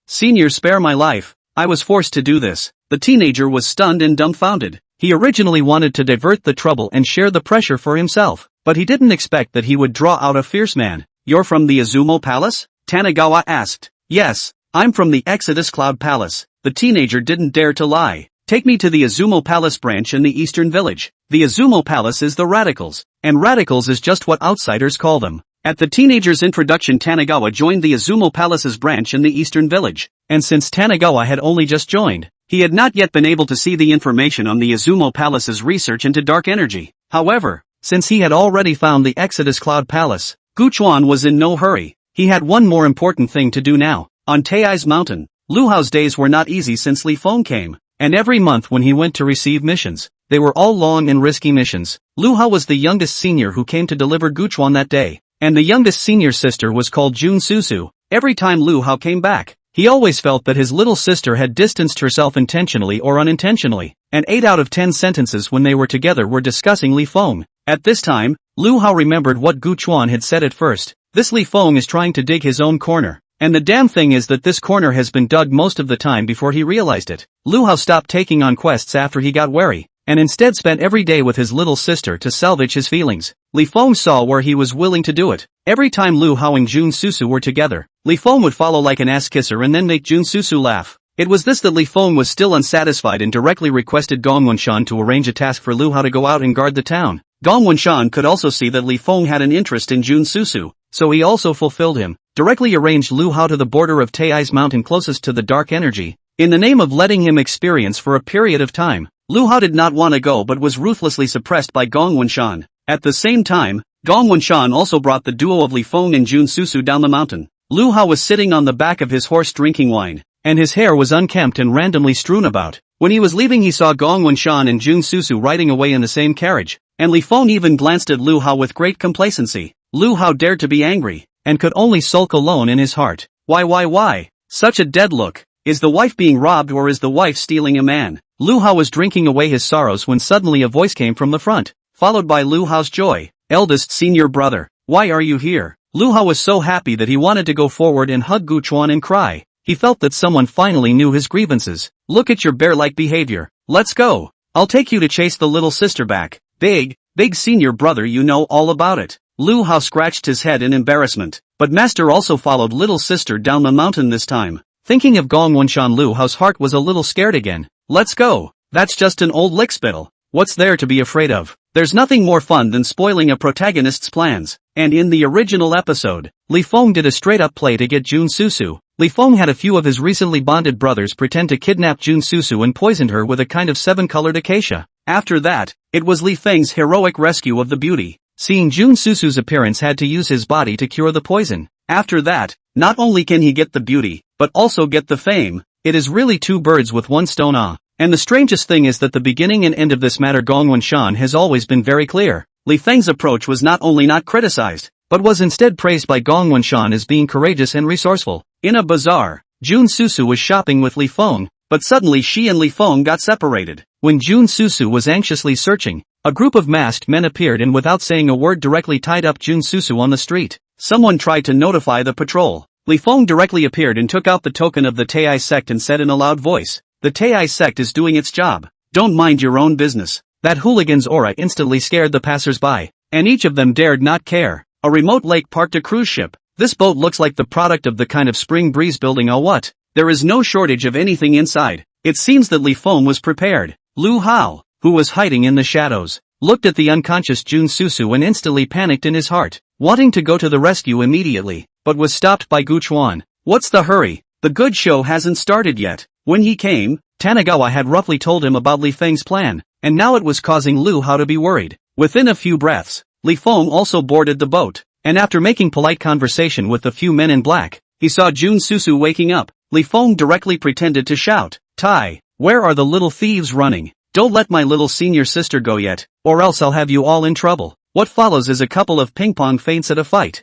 Senior, spare my life. I was forced to do this. The teenager was stunned and dumbfounded. He originally wanted to divert the trouble and share the pressure for himself, but he didn't expect that he would draw out a fierce man. You're from the Izumo Palace? Tanagawa asked. Yes, I'm from the Exodus Cloud Palace. The teenager didn't dare to lie. Take me to the Izumo Palace branch in the Eastern Village. The Izumo Palace is the Radicals, and Radicals is just what outsiders call them. At the teenager's introduction, Tanagawa joined the Izumo Palace's branch in the Eastern Village, and since Tanagawa had only just joined, he had not yet been able to see the information on the Izumo Palace's research into dark energy. However, since he had already found the Exodus Cloud Palace, Gu Chuan was in no hurry. He had one more important thing to do now. On Tei's mountain, Lu Hao's days were not easy since Li Feng came, and every month when he went to receive missions, they were all long and risky missions. Lu Hao was the youngest senior who came to deliver Gu Chuan that day, and the youngest senior sister was called Jun Susu. Every time Lu Hao came back, he always felt that his little sister had distanced herself intentionally or unintentionally, and 8 out of 10 sentences when they were together were discussing Li Feng. At this time, Lu Hao remembered what Gu Chuan had said at first. This Li Feng is trying to dig his own corner, and the damn thing is that this corner has been dug most of the time before he realized it. Lu Hao stopped taking on quests after he got wary, and instead spent every day with his little sister to salvage his feelings. Li Feng saw where he was willing to do it. Every time Lu Hao and Jun Susu were together, Li Feng would follow like an ass-kisser and then make Jun Susu laugh. It was this that Li Feng was still unsatisfied and directly requested Gong Wenshan to arrange a task for Lu Hao to go out and guard the town. Gong Wenshan could also see that Li Feng had an interest in Jun Susu, so he also fulfilled him, directly arranged Lu Hao to the border of Tai's mountain closest to the dark energy, in the name of letting him experience for a period of time. Lu Hao did not want to go but was ruthlessly suppressed by Gong Wenshan. At the same time, Gong Wenshan also brought the duo of Li Feng and Jun Susu down the mountain. Lu Hao was sitting on the back of his horse drinking wine, and his hair was unkempt and randomly strewn about. When he was leaving he saw Gong Wenshan and Jun Susu riding away in the same carriage, and Li Feng even glanced at Lu Hao with great complacency. Lu Hao dared to be angry, and could only sulk alone in his heart. Why? Such a dead look. Is the wife being robbed or is the wife stealing a man? Lu Hao was drinking away his sorrows when suddenly a voice came from the front, followed by Lu Hao's joy. Eldest senior brother, why are you here? Lu Hao was so happy that he wanted to go forward and hug Gu Chuan and cry. He felt that someone finally knew his grievances. Look at your bear-like behavior. Let's go. I'll take you to chase the little sister back. Big senior brother, you know all about it. Lu Hao scratched his head in embarrassment, but master also followed little sister down the mountain this time. Thinking of Gong Wenshan, Lu Hao's heart was a little scared again. Let's go. That's just an old lickspittle. What's there to be afraid of? There's nothing more fun than spoiling a protagonist's plans. And in the original episode, Li Feng did a straight-up play to get Jun Susu. Li Feng had a few of his recently bonded brothers pretend to kidnap Jun Susu and poisoned her with a kind of 7-colored acacia. After that, it was Li Feng's heroic rescue of the beauty. Seeing Jun Susu's appearance had to use his body to cure the poison. After that, not only can he get the beauty, but also get the fame. It is really two birds with one stone. And the strangest thing is that the beginning and end of this matter Gong Wenshan has always been very clear. Li Feng's approach was not only not criticized, but was instead praised by Gong Wenshan as being courageous and resourceful. In a bazaar, Jun Susu was shopping with Li Feng, but suddenly she and Li Feng got separated. When Jun Susu was anxiously searching, a group of masked men appeared and without saying a word directly tied up Jun Susu on the street. Someone tried to notify the patrol. Li Feng directly appeared and took out the token of the Tai sect and said in a loud voice, "The Tai sect is doing its job. Don't mind your own business." That hooligan's aura instantly scared the passers-by, and each of them dared not care. A remote lake parked a cruise ship. This boat looks like the product of the kind of spring breeze building. What? There is no shortage of anything inside. It seems that Li Feng was prepared. Lu Hao, who was hiding in the shadows, looked at the unconscious Jun Susu and instantly panicked in his heart, wanting to go to the rescue immediately, but was stopped by Gu Chuan. What's the hurry? The good show hasn't started yet. When he came, Tanagawa had roughly told him about Li Feng's plan, and now it was causing Lu Hao to be worried. Within a few breaths, Li Feng also boarded the boat, and after making polite conversation with the few men in black, he saw Jun Susu waking up. Li Feng directly pretended to shout, "Tai, where are the little thieves running? Don't let my little senior sister go yet, or else I'll have you all in trouble." What follows is a couple of ping-pong feints at a fight.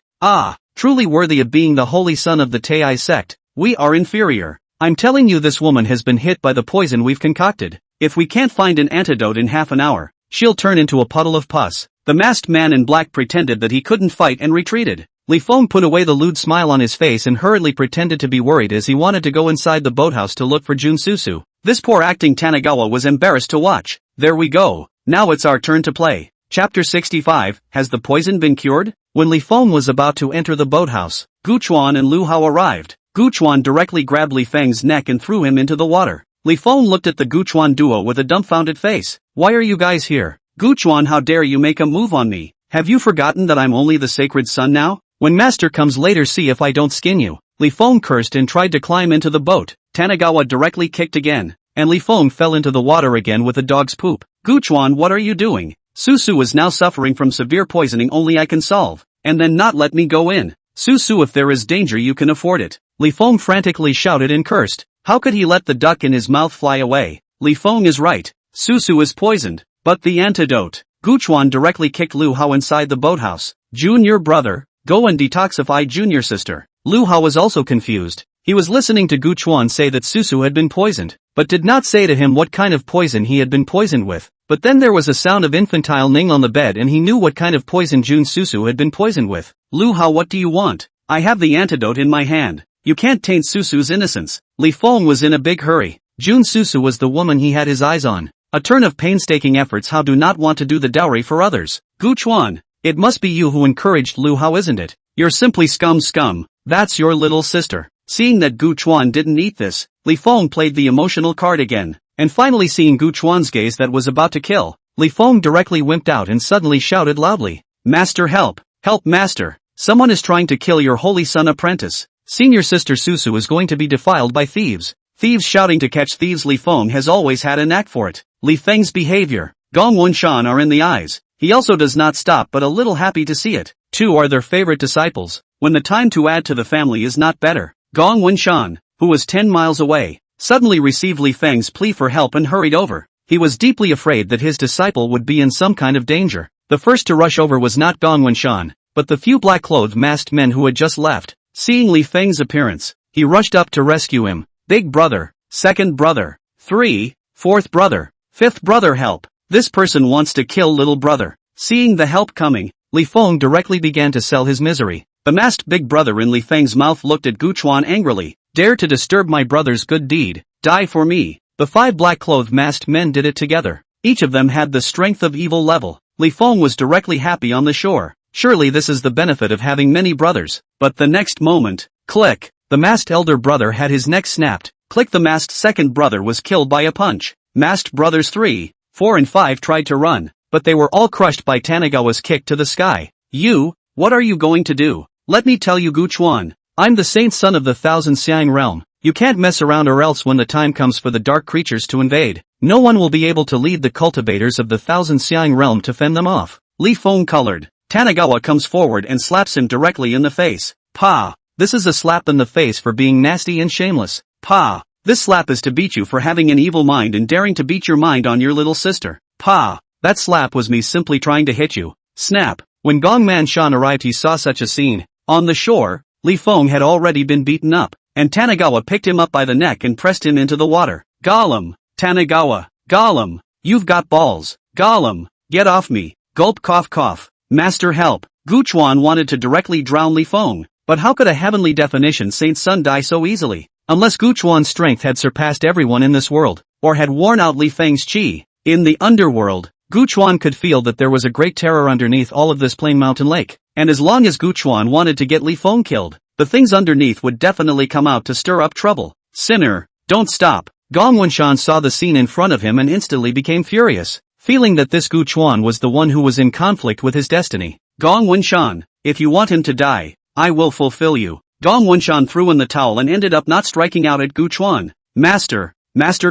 Truly worthy of being the holy son of the Tai sect. We are inferior. I'm telling you, this woman has been hit by the poison we've concocted. If we can't find an antidote in half an hour, she'll turn into a puddle of pus. The masked man in black pretended that he couldn't fight and retreated. Li Feng put away the lewd smile on his face and hurriedly pretended to be worried as he wanted to go inside the boathouse to look for Jun Susu. This poor acting Tanagawa was embarrassed to watch. There we go. Now it's our turn to play. Chapter 65, Has the poison been cured? When Li Feng was about to enter the boathouse, Gu Chuan and Lu Hao arrived. Gu Chuan directly grabbed Li Feng's neck and threw him into the water. Li Feng looked at the Gu Chuan duo with a dumbfounded face. Why are you guys here? Gu Chuan, how dare you make a move on me? Have you forgotten that I'm only the sacred son now? When master comes later, see if I don't skin you. Li Feng cursed and tried to climb into the boat. Tanagawa directly kicked again, and Li Feng fell into the water again with a dog's poop. Gu Chuan, what are you doing? Susu is now suffering from severe poisoning only I can solve, and then not let me go in. Susu, if there is danger you can afford it. Li Feng frantically shouted and cursed. How could he let the duck in his mouth fly away? Li Feng is right. Susu is poisoned. But the antidote. Gu Chuan directly kicked Lu Hao inside the boathouse. Junior brother, go and detoxify junior sister. Lu Hao was also confused. He was listening to Gu Chuan say that Susu had been poisoned, but did not say to him what kind of poison he had been poisoned with. But then there was a sound of infantile ning on the bed and he knew what kind of poison Jun Susu had been poisoned with. Lu Hao, what do you want? I have the antidote in my hand. You can't taint Susu's innocence. Li Feng was in a big hurry. Jun Susu was the woman he had his eyes on. A turn of painstaking efforts. How do not want to do the dowry for others? Gu Chuan, it must be you who encouraged Lu Hao, isn't it? You're simply scum. That's your little sister. Seeing that Gu Chuan didn't eat this, Li Feng played the emotional card again, and finally seeing Gu Chuan's gaze that was about to kill, Li Feng directly wimped out and suddenly shouted loudly, Master, help! Help, master! Someone is trying to kill your holy son apprentice. Senior sister Susu is going to be defiled by thieves. Thieves shouting to catch thieves. Li Feng has always had a knack for it. Li Feng's behavior, Gong Wunshan are in the eyes. He also does not stop but a little happy to see it. Two are their favorite disciples. When the time to add to the family is not better. Gong Wunshan, who was 10 miles away, suddenly received Li Feng's plea for help and hurried over. He was deeply afraid that his disciple would be in some kind of danger. The first to rush over was not Gong Wunshan, but the few black-clothed masked men who had just left. Seeing Li Feng's appearance, he rushed up to rescue him. Big brother, second brother, 3, fourth brother, fifth brother, help. This person wants to kill little brother. Seeing the help coming, Li Feng directly began to sell his misery. The masked big brother in Li Feng's mouth looked at Gu Chuan angrily. Dare to disturb my brother's good deed, die for me. The 5 black-clothed masked men did it together. Each of them had the strength of evil level. Li Feng was directly happy on the shore. Surely this is the benefit of having many brothers. But the next moment, click, the masked elder brother had his neck snapped. Click, the masked second brother was killed by a punch. Masked brothers 3, 4 and 5 tried to run, but they were all crushed by Tanagawa's kick to the sky. You, what are you going to do? Let me tell you, Gu Chuan, I'm the saint son of the Thousand Xiang realm. You can't mess around, or else when the time comes for the dark creatures to invade, no one will be able to lead the cultivators of the Thousand Xiang realm to fend them off. Li Feng colored. Tanagawa comes forward and slaps him directly in the face. Pa! This is a slap in the face for being nasty and shameless. Pa! This slap is to beat you for having an evil mind and daring to beat your mind on your little sister. Pa! That slap was me simply trying to hit you. Snap! When Gong Man Shan arrived, he saw such a scene. On the shore, Li Feng had already been beaten up, and Tanagawa picked him up by the neck and pressed him into the water. Gollum! Tanagawa! Gollum! You've got balls! Gollum! Get off me! Gulp, cough, cough. Master, help! Gu Chuan wanted to directly drown Li Feng, but how could a heavenly definition saint's son die so easily? Unless Gu Chuan's strength had surpassed everyone in this world, or had worn out Li Feng's chi. In the underworld, Gu Chuan could feel that there was a great terror underneath all of this plain mountain lake, and as long as Gu Chuan wanted to get Li Feng killed, the things underneath would definitely come out to stir up trouble. Sinner, don't stop! Gong Wunshan saw the scene in front of him and instantly became furious, feeling that this Gu Chuan was the one who was in conflict with his destiny. Gong Wunshan, if you want him to die, I will fulfill you. Gong Wunshan threw in the towel and ended up not striking out at Gu Chuan. Master,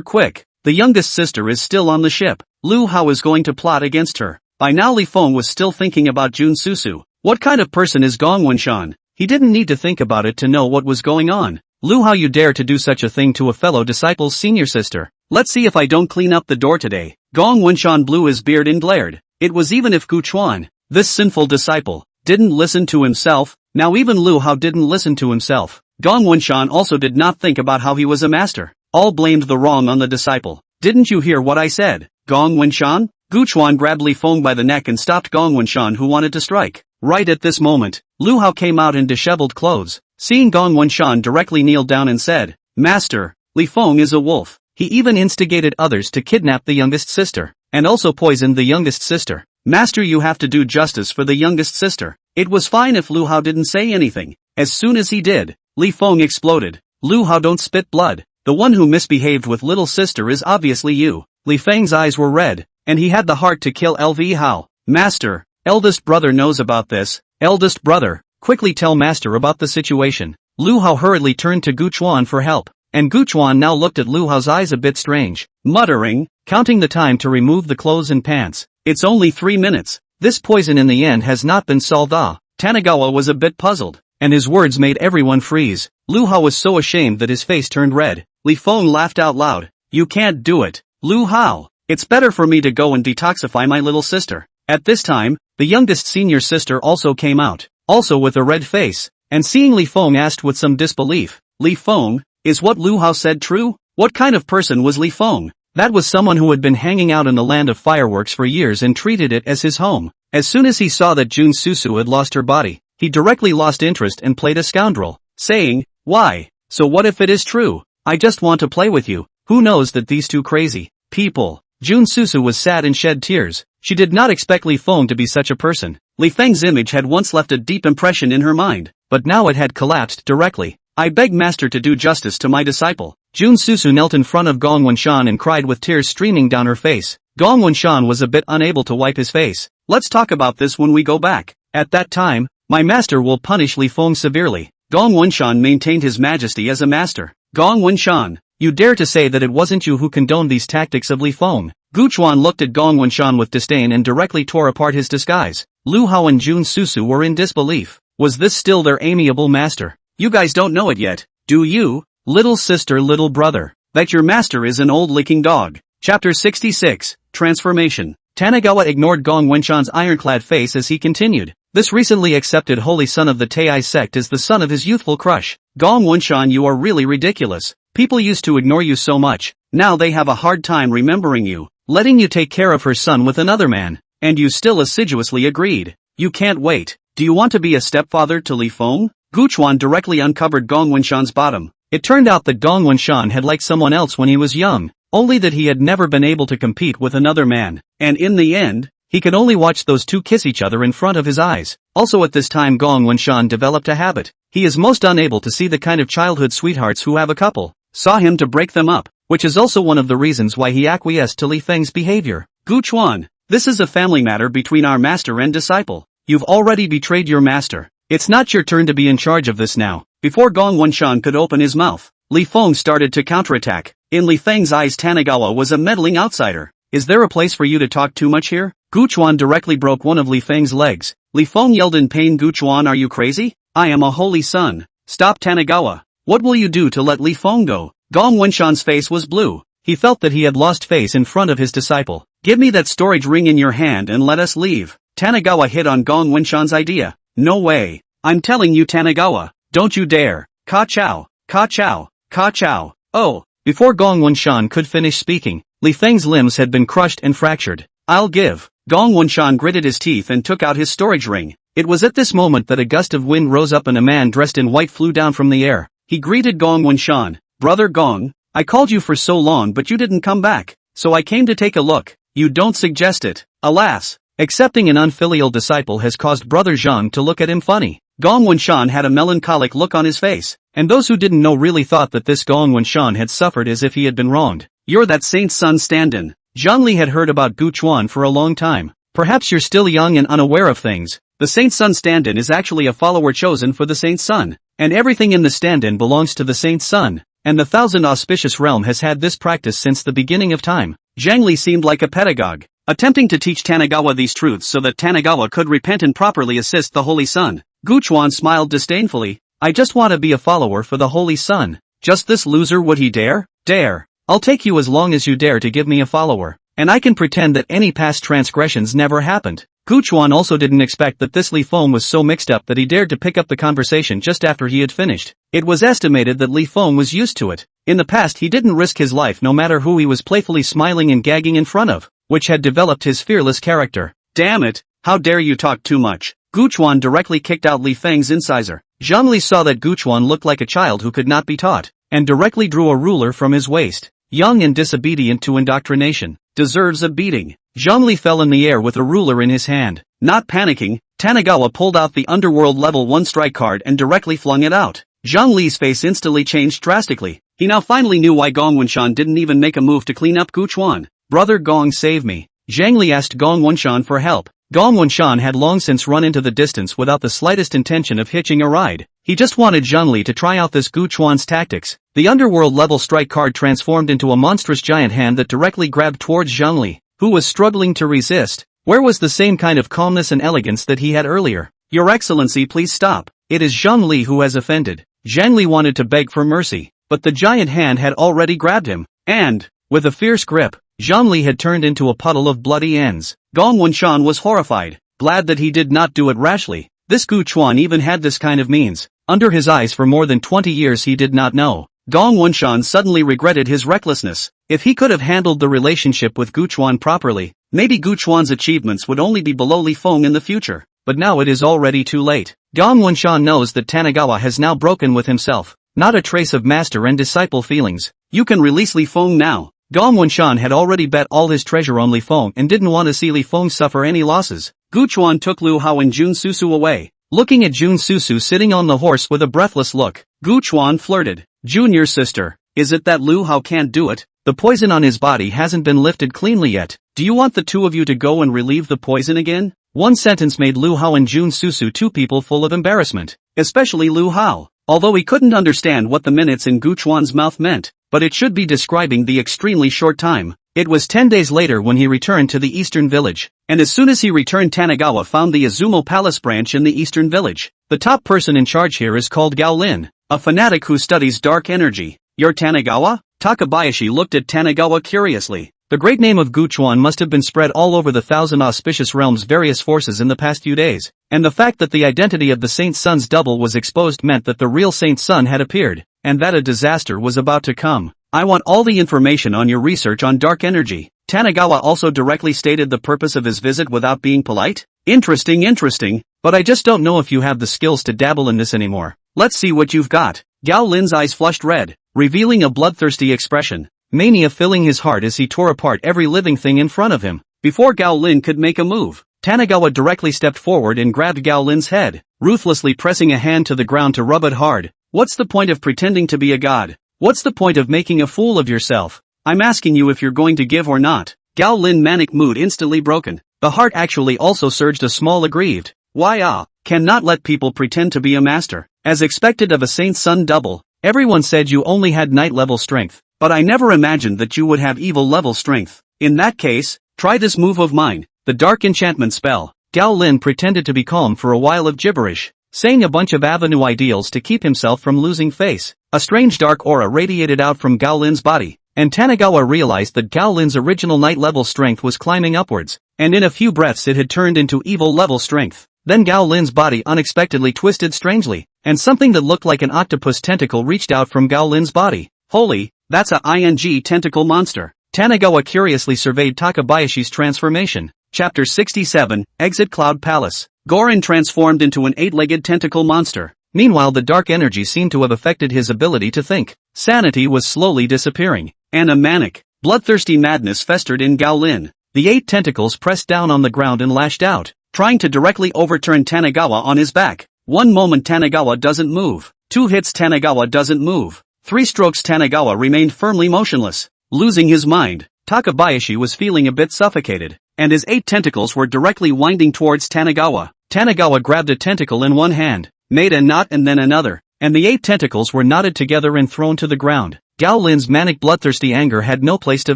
quick! The youngest sister is still on the ship. Lu Hao is going to plot against her. By now Li Feng was still thinking about Jun Susu. What kind of person is Gong Wunshan? He didn't need to think about it to know what was going on. Lu Hao, you dare to do such a thing to a fellow disciple's senior sister? Let's see if I don't clean up the door today. Gong Wunshan blew his beard and glared. It was even if Gu Chuan, this sinful disciple, didn't listen to himself, now even Lu Hao didn't listen to himself. Gong Wunshan also did not think about how he was a master. All blamed the wrong on the disciple. Didn't you hear what I said? Gong Wunshan? Gu Chuan grabbed Li Feng by the neck and stopped Gong Wunshan, who wanted to strike. Right at this moment, Lu Hao came out in disheveled clothes. Seeing Gong Wunshan directly kneeled down and said, Master, Li Feng is a wolf. He even instigated others to kidnap the youngest sister, and also poisoned the youngest sister. Master, you have to do justice for the youngest sister. It was fine if Lu Hao didn't say anything. As soon as he did, Li Feng exploded. Lu Hao, don't spit blood. The one who misbehaved with little sister is obviously you. Li Feng's eyes were red, and he had the heart to kill LV Hao. Master, eldest brother knows about this. Eldest brother, quickly tell master about the situation. Lu Hao hurriedly turned to Gu Chuan for help, and Gu Chuan now looked at Lu Hao's eyes a bit strange, muttering, counting the time to remove the clothes and pants. It's only 3 minutes. This poison in the end has not been solved. Tanagawa was a bit puzzled, and his words made everyone freeze. Lu Hao was so ashamed that his face turned red. Li Feng laughed out loud. You can't do it, Lu Hao. It's better for me to go and detoxify my little sister. At this time, the youngest senior sister also came out, also with a red face, and seeing Li Feng asked with some disbelief, Li Feng, is what Lu Hao said true? What kind of person was Li Feng? That was someone who had been hanging out in the land of fireworks for years and treated it as his home. As soon as he saw that Jun Susu had lost her body, he directly lost interest and played a scoundrel, saying, why? So what if it is true? I just want to play with you. Who knows that these two crazy people? Jun Susu was sad and shed tears. She did not expect Li Feng to be such a person. Li Feng's image had once left a deep impression in her mind, but now it had collapsed directly. I beg master to do justice to my disciple. Jun Susu knelt in front of Gong Wunshan and cried with tears streaming down her face. Gong Wunshan was a bit unable to wipe his face. Let's talk about this when we go back. At that time, My master will punish Li Feng severely. Gong Wenshan maintained his majesty as a master. Gong Wenshan, you dare to say that it wasn't you who condoned these tactics of Li Feng? Gu Chuan looked at Gong Wenshan with disdain and directly tore apart his disguise. Lu Hao and Jun Susu were in disbelief. Was this still their amiable master? You guys don't know it yet, do you? Little sister, little brother. That your master is an old licking dog. Chapter 66, Transformation. Tanagawa ignored Gong Wenshan's ironclad face as he continued. This recently accepted holy son of the Tei sect is the son of his youthful crush. Gong Wenshan, you are really ridiculous. People used to ignore you so much. Now they have a hard time remembering you, letting you take care of her son with another man. And you still assiduously agreed. You can't wait. Do you want to be a stepfather to Li Feng? Gu Chuan directly uncovered Gong Wenshan's bottom. It turned out that Gong Wenshan had liked someone else when he was young, only that he had never been able to compete with another man, and in the end, he could only watch those two kiss each other in front of his eyes. Also at this time Gong Wenshan developed a habit. He is most unable to see the kind of childhood sweethearts who have a couple, saw him to break them up, which is also one of the reasons why he acquiesced to Li Feng's behavior. Gu Chuan, this is a family matter between our master and disciple. You've already betrayed your master. It's not your turn to be in charge of this now. Before Gong Wenshan could open his mouth, Li Feng started to counterattack. In Li Feng's eyes Tanagawa was a meddling outsider. Is there a place for you to talk too much here? Gu Chuan directly broke one of Li Feng's legs. Li Feng yelled in pain, Gu Chuan, are you crazy? I am a holy son. Stop Tanagawa. What will you do to let Li Feng go? Gong Wenshan's face was blue. He felt that he had lost face in front of his disciple. Give me that storage ring in your hand and let us leave. Tanagawa hit on Gong Wenshan's idea. No way. I'm telling you Tanagawa. Don't you dare. Ka chow. Ka chow. Ka chow. Oh. Before Gong Wenshan could finish speaking, Li Feng's limbs had been crushed and fractured. I'll give. Gong Wenshan gritted his teeth and took out his storage ring. It was at this moment that a gust of wind rose up and a man dressed in white flew down from the air. He greeted Gong Wenshan. Brother Gong, I called you for so long but you didn't come back, so I came to take a look. You don't suggest it. Alas. Accepting an unfilial disciple has caused Brother Zhang to look at him funny. Gong Wenshan had a melancholic look on his face, and those who didn't know really thought that this Gong Wenshan had suffered as if he had been wronged. You're that saint's son stand-in. Zhangli had heard about Gu Chuan for a long time. Perhaps you're still young and unaware of things. The saint's son stand-in is actually a follower chosen for the saint's son, and everything in the stand-in belongs to the saint's son, and the Thousand Auspicious Realm has had this practice since the beginning of time. Zhangli seemed like a pedagogue, attempting to teach Tanagawa these truths so that Tanagawa could repent and properly assist the Holy Son. Gu Chuan smiled disdainfully. I just want to be a follower for the Holy Son. Just this loser, would he dare? Dare. I'll take you as long as you dare to give me a follower, and I can pretend that any past transgressions never happened. Gu Chuan also didn't expect that this Li Feng was so mixed up that he dared to pick up the conversation just after he had finished. It was estimated that Li Feng was used to it. In the past he didn't risk his life no matter who he was playfully smiling and gagging in front of, which had developed his fearless character. Damn it, how dare you talk too much. Gu Chuan directly kicked out Li Feng's incisor. Zhangli saw that Gu Chuan looked like a child who could not be taught, and directly drew a ruler from his waist. Young and disobedient to indoctrination, deserves a beating. Zhangli fell in the air with a ruler in his hand. Not panicking, Tanagawa pulled out the Underworld Level 1 strike card and directly flung it out. Zhangli's face instantly changed drastically. He now finally knew why Gong Wenshan didn't even make a move to clean up Gu Chuan. Brother Gong, save me. Zhangli asked Gong Wenshan for help. Gong Wenshan had long since run into the distance without the slightest intention of hitching a ride. He just wanted Zhangli to try out this Gu Chuan's tactics. The Underworld Level strike card transformed into a monstrous giant hand that directly grabbed towards Zhangli, who was struggling to resist. Where was the same kind of calmness and elegance that he had earlier? Your Excellency, please stop. It is Zhangli who has offended. Zhangli wanted to beg for mercy, but the giant hand had already grabbed him, and, with a fierce grip, Zhangli had turned into a puddle of bloody ends. Gong Wenshan was horrified, glad that he did not do it rashly. This Gu Chuan even had this kind of means. Under his eyes for more than 20 years he did not know. Gong Wenshan suddenly regretted his recklessness. If he could have handled the relationship with Gu Chuan properly, maybe Gu Chuan's achievements would only be below Li Feng in the future. But now it is already too late. Gong Wenshan knows that Tanagawa has now broken with himself. Not a trace of master and disciple feelings. You can release Li Feng now. Gong Wenshan had already bet all his treasure on Li Feng and didn't want to see Li Feng suffer any losses. Gu Chuan took Lu Hao and Jun Susu away. Looking at Jun Susu sitting on the horse with a breathless look, Gu Chuan flirted. Junior sister, is it that Lu Hao can't do it? The poison on his body hasn't been lifted cleanly yet. Do you want the two of you to go and relieve the poison again? One sentence made Lu Hao and Jun Susu two people full of embarrassment, especially Lu Hao, although he couldn't understand what the minutes in Gu Chuan's mouth meant, but it should be describing the extremely short time. It was 10 days later when he returned to the eastern village, and as soon as he returned Tanagawa found the Izumo Palace branch in the eastern village. The top person in charge here is called Gao Lin, a fanatic who studies dark energy. You're Tanagawa? Takabayashi looked at Tanagawa curiously. The great name of Gu Chuan must have been spread all over the Thousand Auspicious Realms' various forces in the past few days, and the fact that the identity of the Saint Sun's double was exposed meant that the real Saint Sun had appeared, and that a disaster was about to come. I want all the information on your research on dark energy. Tanagawa also directly stated the purpose of his visit without being polite. Interesting, but I just don't know if you have the skills to dabble in this anymore. Let's see what you've got. Gao Lin's eyes flushed red, revealing a bloodthirsty expression. Mania filling his heart as he tore apart every living thing in front of him. Before Gao Lin could make a move, Tanagawa directly stepped forward and grabbed Gao Lin's head, ruthlessly pressing a hand to the ground to rub it hard. What's the point of pretending to be a god? What's the point of making a fool of yourself? I'm asking you if you're going to give or not. Gao Lin manic mood instantly broken. The heart actually also surged a small aggrieved. Why cannot let people pretend to be a master. As expected of a Saint Sun double, everyone said you only had night level strength, but I never imagined that you would have evil level strength. In that case, try this move of mine, the dark enchantment spell. Gao Lin pretended to be calm for a while of gibberish, saying a bunch of avenue ideals to keep himself from losing face. A strange dark aura radiated out from Gao Lin's body, and Tanagawa realized that Gao Lin's original night level strength was climbing upwards, and in a few breaths it had turned into evil level strength. Then Gao Lin's body unexpectedly twisted strangely, and something that looked like an octopus tentacle reached out from Gao Lin's body. Holy, that's a ing tentacle monster. Tanagawa curiously surveyed Takabayashi's transformation. Chapter 67, Exit Cloud Palace. Gorin transformed into an 8-legged tentacle monster. Meanwhile, the dark energy seemed to have affected his ability to think. Sanity was slowly disappearing, and a manic, bloodthirsty madness festered in Gao Lin. The 8 tentacles pressed down on the ground and lashed out, trying to directly overturn Tanagawa on his back. 1 moment Tanagawa doesn't move. 2 hits Tanagawa doesn't move. 3 strokes Tanagawa remained firmly motionless. Losing his mind, Takabayashi was feeling a bit suffocated, and his 8 tentacles were directly winding towards Tanagawa. Tanagawa grabbed a tentacle in one hand, made a knot and then another, and the 8 tentacles were knotted together and thrown to the ground. Gao Lin's manic bloodthirsty anger had no place to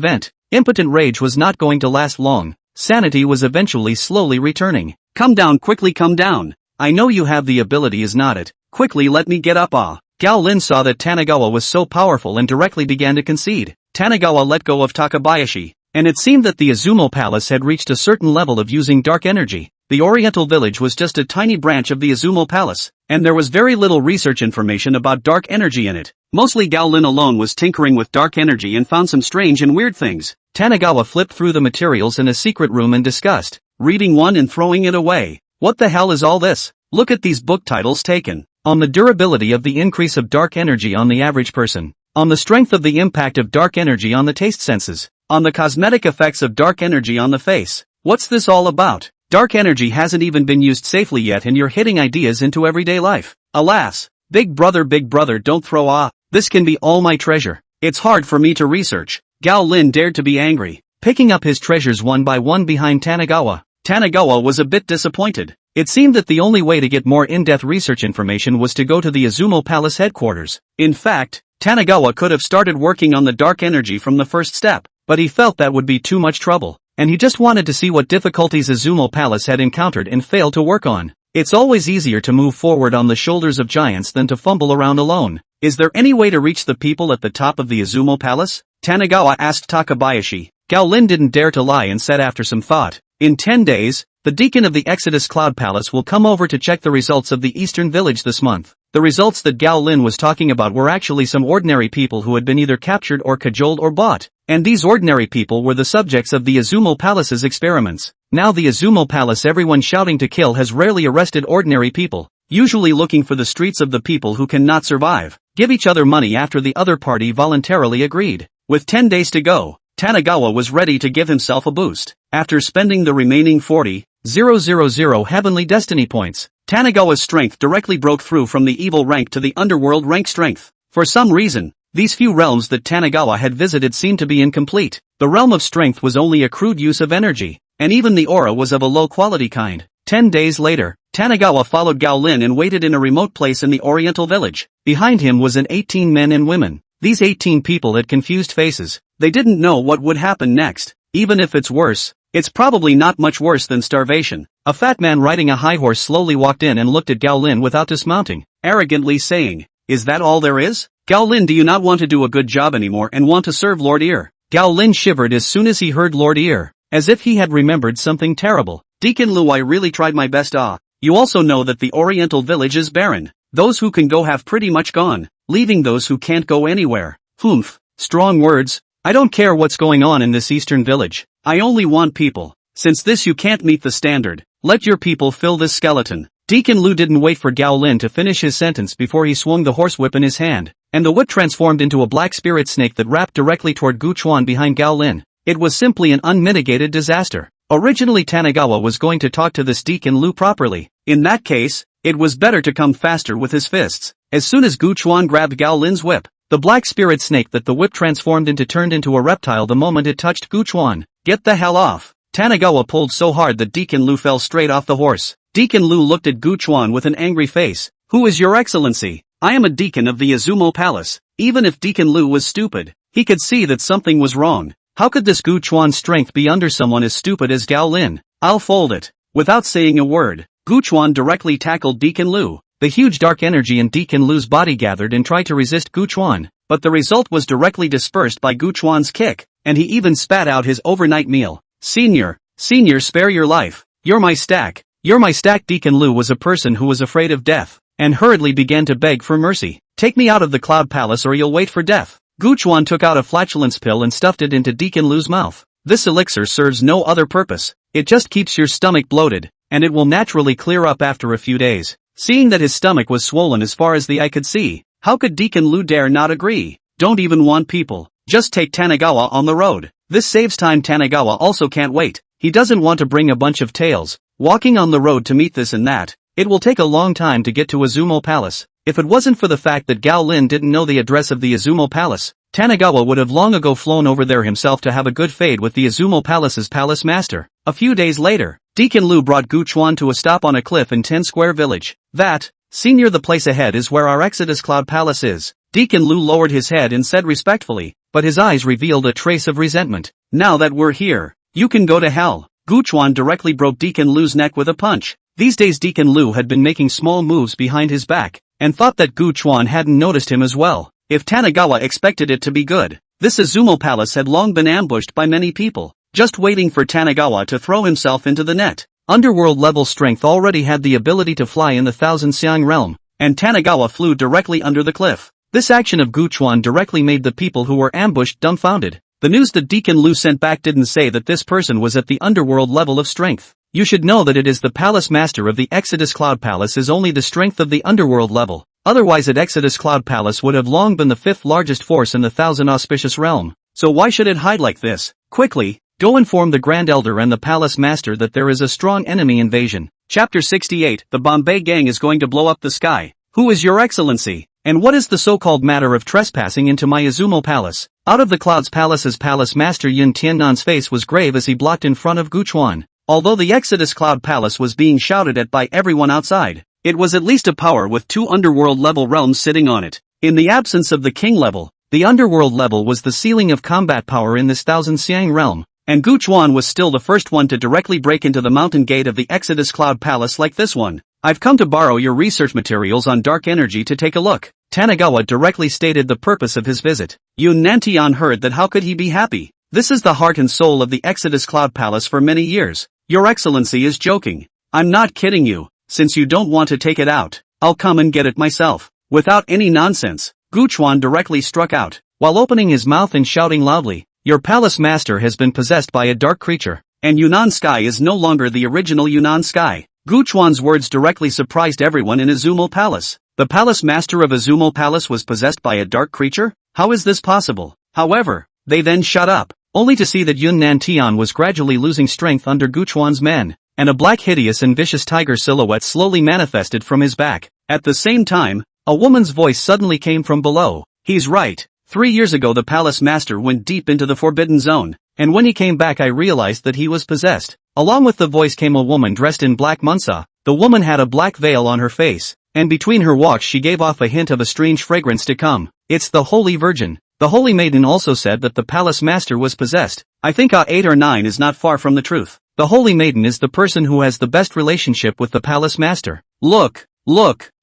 vent. Impotent rage was not going to last long. Sanity was eventually slowly returning. Come down, quickly come down. I know you have the ability, is not it? Quickly let me get up. Gao Lin saw that Tanagawa was so powerful and directly began to concede. Tanagawa let go of Takabayashi, and it seemed that the Izumo Palace had reached a certain level of using dark energy. The Oriental Village was just a tiny branch of the Izumo Palace, and there was very little research information about dark energy in it. Mostly Gao Lin alone was tinkering with dark energy and found some strange and weird things. Tanagawa flipped through the materials in a secret room in disgust, reading one and throwing it away. What the hell is all this? Look at these book titles taken. On the durability of the increase of dark energy on the average person. On the strength of the impact of dark energy on the taste senses. On the cosmetic effects of dark energy on the face. What's this all about? Dark energy hasn't even been used safely yet and you're hitting ideas into everyday life. Alas, big brother don't throw this can be all my treasure. It's hard for me to research. Gao Lin dared to be angry, picking up his treasures one by one behind Tanagawa. Tanagawa was a bit disappointed. It seemed that the only way to get more in-depth research information was to go to the Izumo Palace headquarters. In fact, Tanagawa could have started working on the dark energy from the first step, but he felt that would be too much trouble, and he just wanted to see what difficulties Izumo Palace had encountered and failed to work on. It's always easier to move forward on the shoulders of giants than to fumble around alone. Is there any way to reach the people at the top of the Izumo Palace? Tanagawa asked Takabayashi. Gao Lin didn't dare to lie and said after some thought, in 10 days, the deacon of the Exodus Cloud Palace will come over to check the results of the Eastern Village this month. The results that Gao Lin was talking about were actually some ordinary people who had been either captured or cajoled or bought, and these ordinary people were the subjects of the Izumo Palace's experiments. Now the Izumo Palace, everyone shouting to kill, has rarely arrested ordinary people, usually looking for the streets of the people who cannot survive, give each other money after the other party voluntarily agreed. With 10 days to go, Tanagawa was ready to give himself a boost. After spending the remaining 40,000 heavenly destiny points, Tanagawa's strength directly broke through from the evil rank to the underworld rank strength. For some reason, these few realms that Tanagawa had visited seemed to be incomplete. The realm of strength was only a crude use of energy, and even the aura was of a low quality kind. 10 days later, Tanagawa followed Gao Lin and waited in a remote place in the Oriental village. Behind him was 18 men and women. These 18 people had confused faces. They didn't know what would happen next. Even if it's worse, it's probably not much worse than starvation. A fat man riding a high horse slowly walked in and looked at Gao Lin without dismounting, arrogantly saying, "Is that all there is? Gao Lin, do you not want to do a good job anymore and want to serve Lord Ear?" Gao Lin shivered as soon as he heard Lord Ear, as if he had remembered something terrible. "Deacon Lu, I really tried my best. You also know that the Oriental village is barren. Those who can go have pretty much gone, leaving those who can't go anywhere." "Humph, strong words. I don't care what's going on in this eastern village. I only want people. Since this you can't meet the standard, let your people fill this skeleton." Deacon Lu didn't wait for Gao Lin to finish his sentence before he swung the horsewhip in his hand, and the whip transformed into a black spirit snake that wrapped directly toward Gu Chuan behind Gao Lin. It was simply an unmitigated disaster. Originally Tanagawa was going to talk to this Deacon Lu properly. In that case, it was better to come faster with his fists. As soon as Gu Chuan grabbed Gao Lin's whip, the black spirit snake that the whip transformed into turned into a reptile the moment it touched Gu Chuan. "Get the hell off!" Tanagawa pulled so hard that Deacon Lu fell straight off the horse. Deacon Lu looked at Gu Chuan with an angry face. "Who is your excellency?" "I am a deacon of the Izumo Palace." Even if Deacon Lu was stupid, he could see that something was wrong. How could this Gu Chuan's strength be under someone as stupid as Gao Lin? "I'll fold it." Without saying a word, Gu Chuan directly tackled Deacon Lu. The huge dark energy in Deacon Lu's body gathered and tried to resist Gu Chuan, but the result was directly dispersed by Gu Chuan's kick, and he even spat out his overnight meal. Senior, spare your life. You're my stack. You're my stack." Deacon Lu was a person who was afraid of death, and hurriedly began to beg for mercy. "Take me out of the Cloud Palace or you'll wait for death." Gu Chuan took out a flatulence pill and stuffed it into Deacon Lu's mouth. This elixir serves no other purpose. It just keeps your stomach bloated, and it will naturally clear up after a few days. Seeing that his stomach was swollen as far as the eye could see, how could Deacon Lu dare not agree? "Don't even want people. Just take Tanagawa on the road. This saves time." Tanagawa also can't wait. He doesn't want to bring a bunch of tales, walking on the road to meet this and that. It will take a long time to get to Izumo Palace. If it wasn't for the fact that Gao Lin didn't know the address of the Izumo Palace, Tanagawa would have long ago flown over there himself to have a good fade with the Izumo Palace's palace master. A few days later, Deacon Lu brought Gu Chuan to a stop on a cliff in 10 Square Village. "Senior, the place ahead is where our Exodus Cloud Palace is." Deacon Lu lowered his head and said respectfully, but his eyes revealed a trace of resentment. "Now that we're here, you can go to hell." Gu Chuan directly broke Deacon Lu's neck with a punch. These days Deacon Lu had been making small moves behind his back, and thought that Gu Chuan hadn't noticed him as well. If Tanagawa expected it to be good, this Izumo Palace had long been ambushed by many people, just waiting for Tanagawa to throw himself into the net. Underworld level strength already had the ability to fly in the Thousand Xiang realm, and Tanagawa flew directly under the cliff. This action of Gu Chuan directly made the people who were ambushed dumbfounded. The news that Deacon Lu sent back didn't say that this person was at the underworld level of strength. You should know that it is the palace master of the Exodus Cloud Palace is only the strength of the underworld level. Otherwise at Exodus Cloud Palace would have long been the 5th largest force in the Thousand Auspicious realm. So why should it hide like this? Quickly, go inform the Grand Elder and the Palace Master that there is a strong enemy invasion. Chapter 68, the Bombay Gang is going to blow up the sky. Who is your excellency? And what is the so-called matter of trespassing into my Izumo Palace? Out of the Clouds Palace's Palace Master Yun Tiannan's face was grave as he blocked in front of Gu Chuan. Although the Exodus Cloud Palace was being shouted at by everyone outside, it was at least a power with 2 underworld level realms sitting on it. In the absence of the king level, the underworld level was the ceiling of combat power in this Thousand Xiang realm, and Gu Chuan was still the first one to directly break into the mountain gate of the Exodus Cloud Palace like this one. "I've come to borrow your research materials on dark energy to take a look." Tanagawa directly stated the purpose of his visit. Yun Nantian heard that. How could he be happy? This is the heart and soul of the Exodus Cloud Palace for many years. "Your excellency is joking." "I'm not kidding you. Since you don't want to take it out, I'll come and get it myself." Without any nonsense, Gu Chuan directly struck out, while opening his mouth and shouting loudly, "Your palace master has been possessed by a dark creature, and Yunnan Sky is no longer the original Yunnan Sky." Gu Chuan's words directly surprised everyone in Izumo Palace. The palace master of Izumo Palace was possessed by a dark creature? How is this possible? However, they then shut up, only to see that Yun Nantian was gradually losing strength under Gu Chuan's men, and a black hideous and vicious tiger silhouette slowly manifested from his back. At the same time, a woman's voice suddenly came from below. "He's right. 3 years ago the palace master went deep into the forbidden zone, and when he came back I realized that he was possessed. Along with the voice came a woman dressed in black manhwa. The woman had a black veil on her face, and between her walks she gave off a hint of a strange fragrance to come. It's the Holy Virgin. The Holy Maiden also said that the palace master was possessed. I think 8 or 9 is not far from the truth. The Holy Maiden is the person who has the best relationship with the palace master. Look,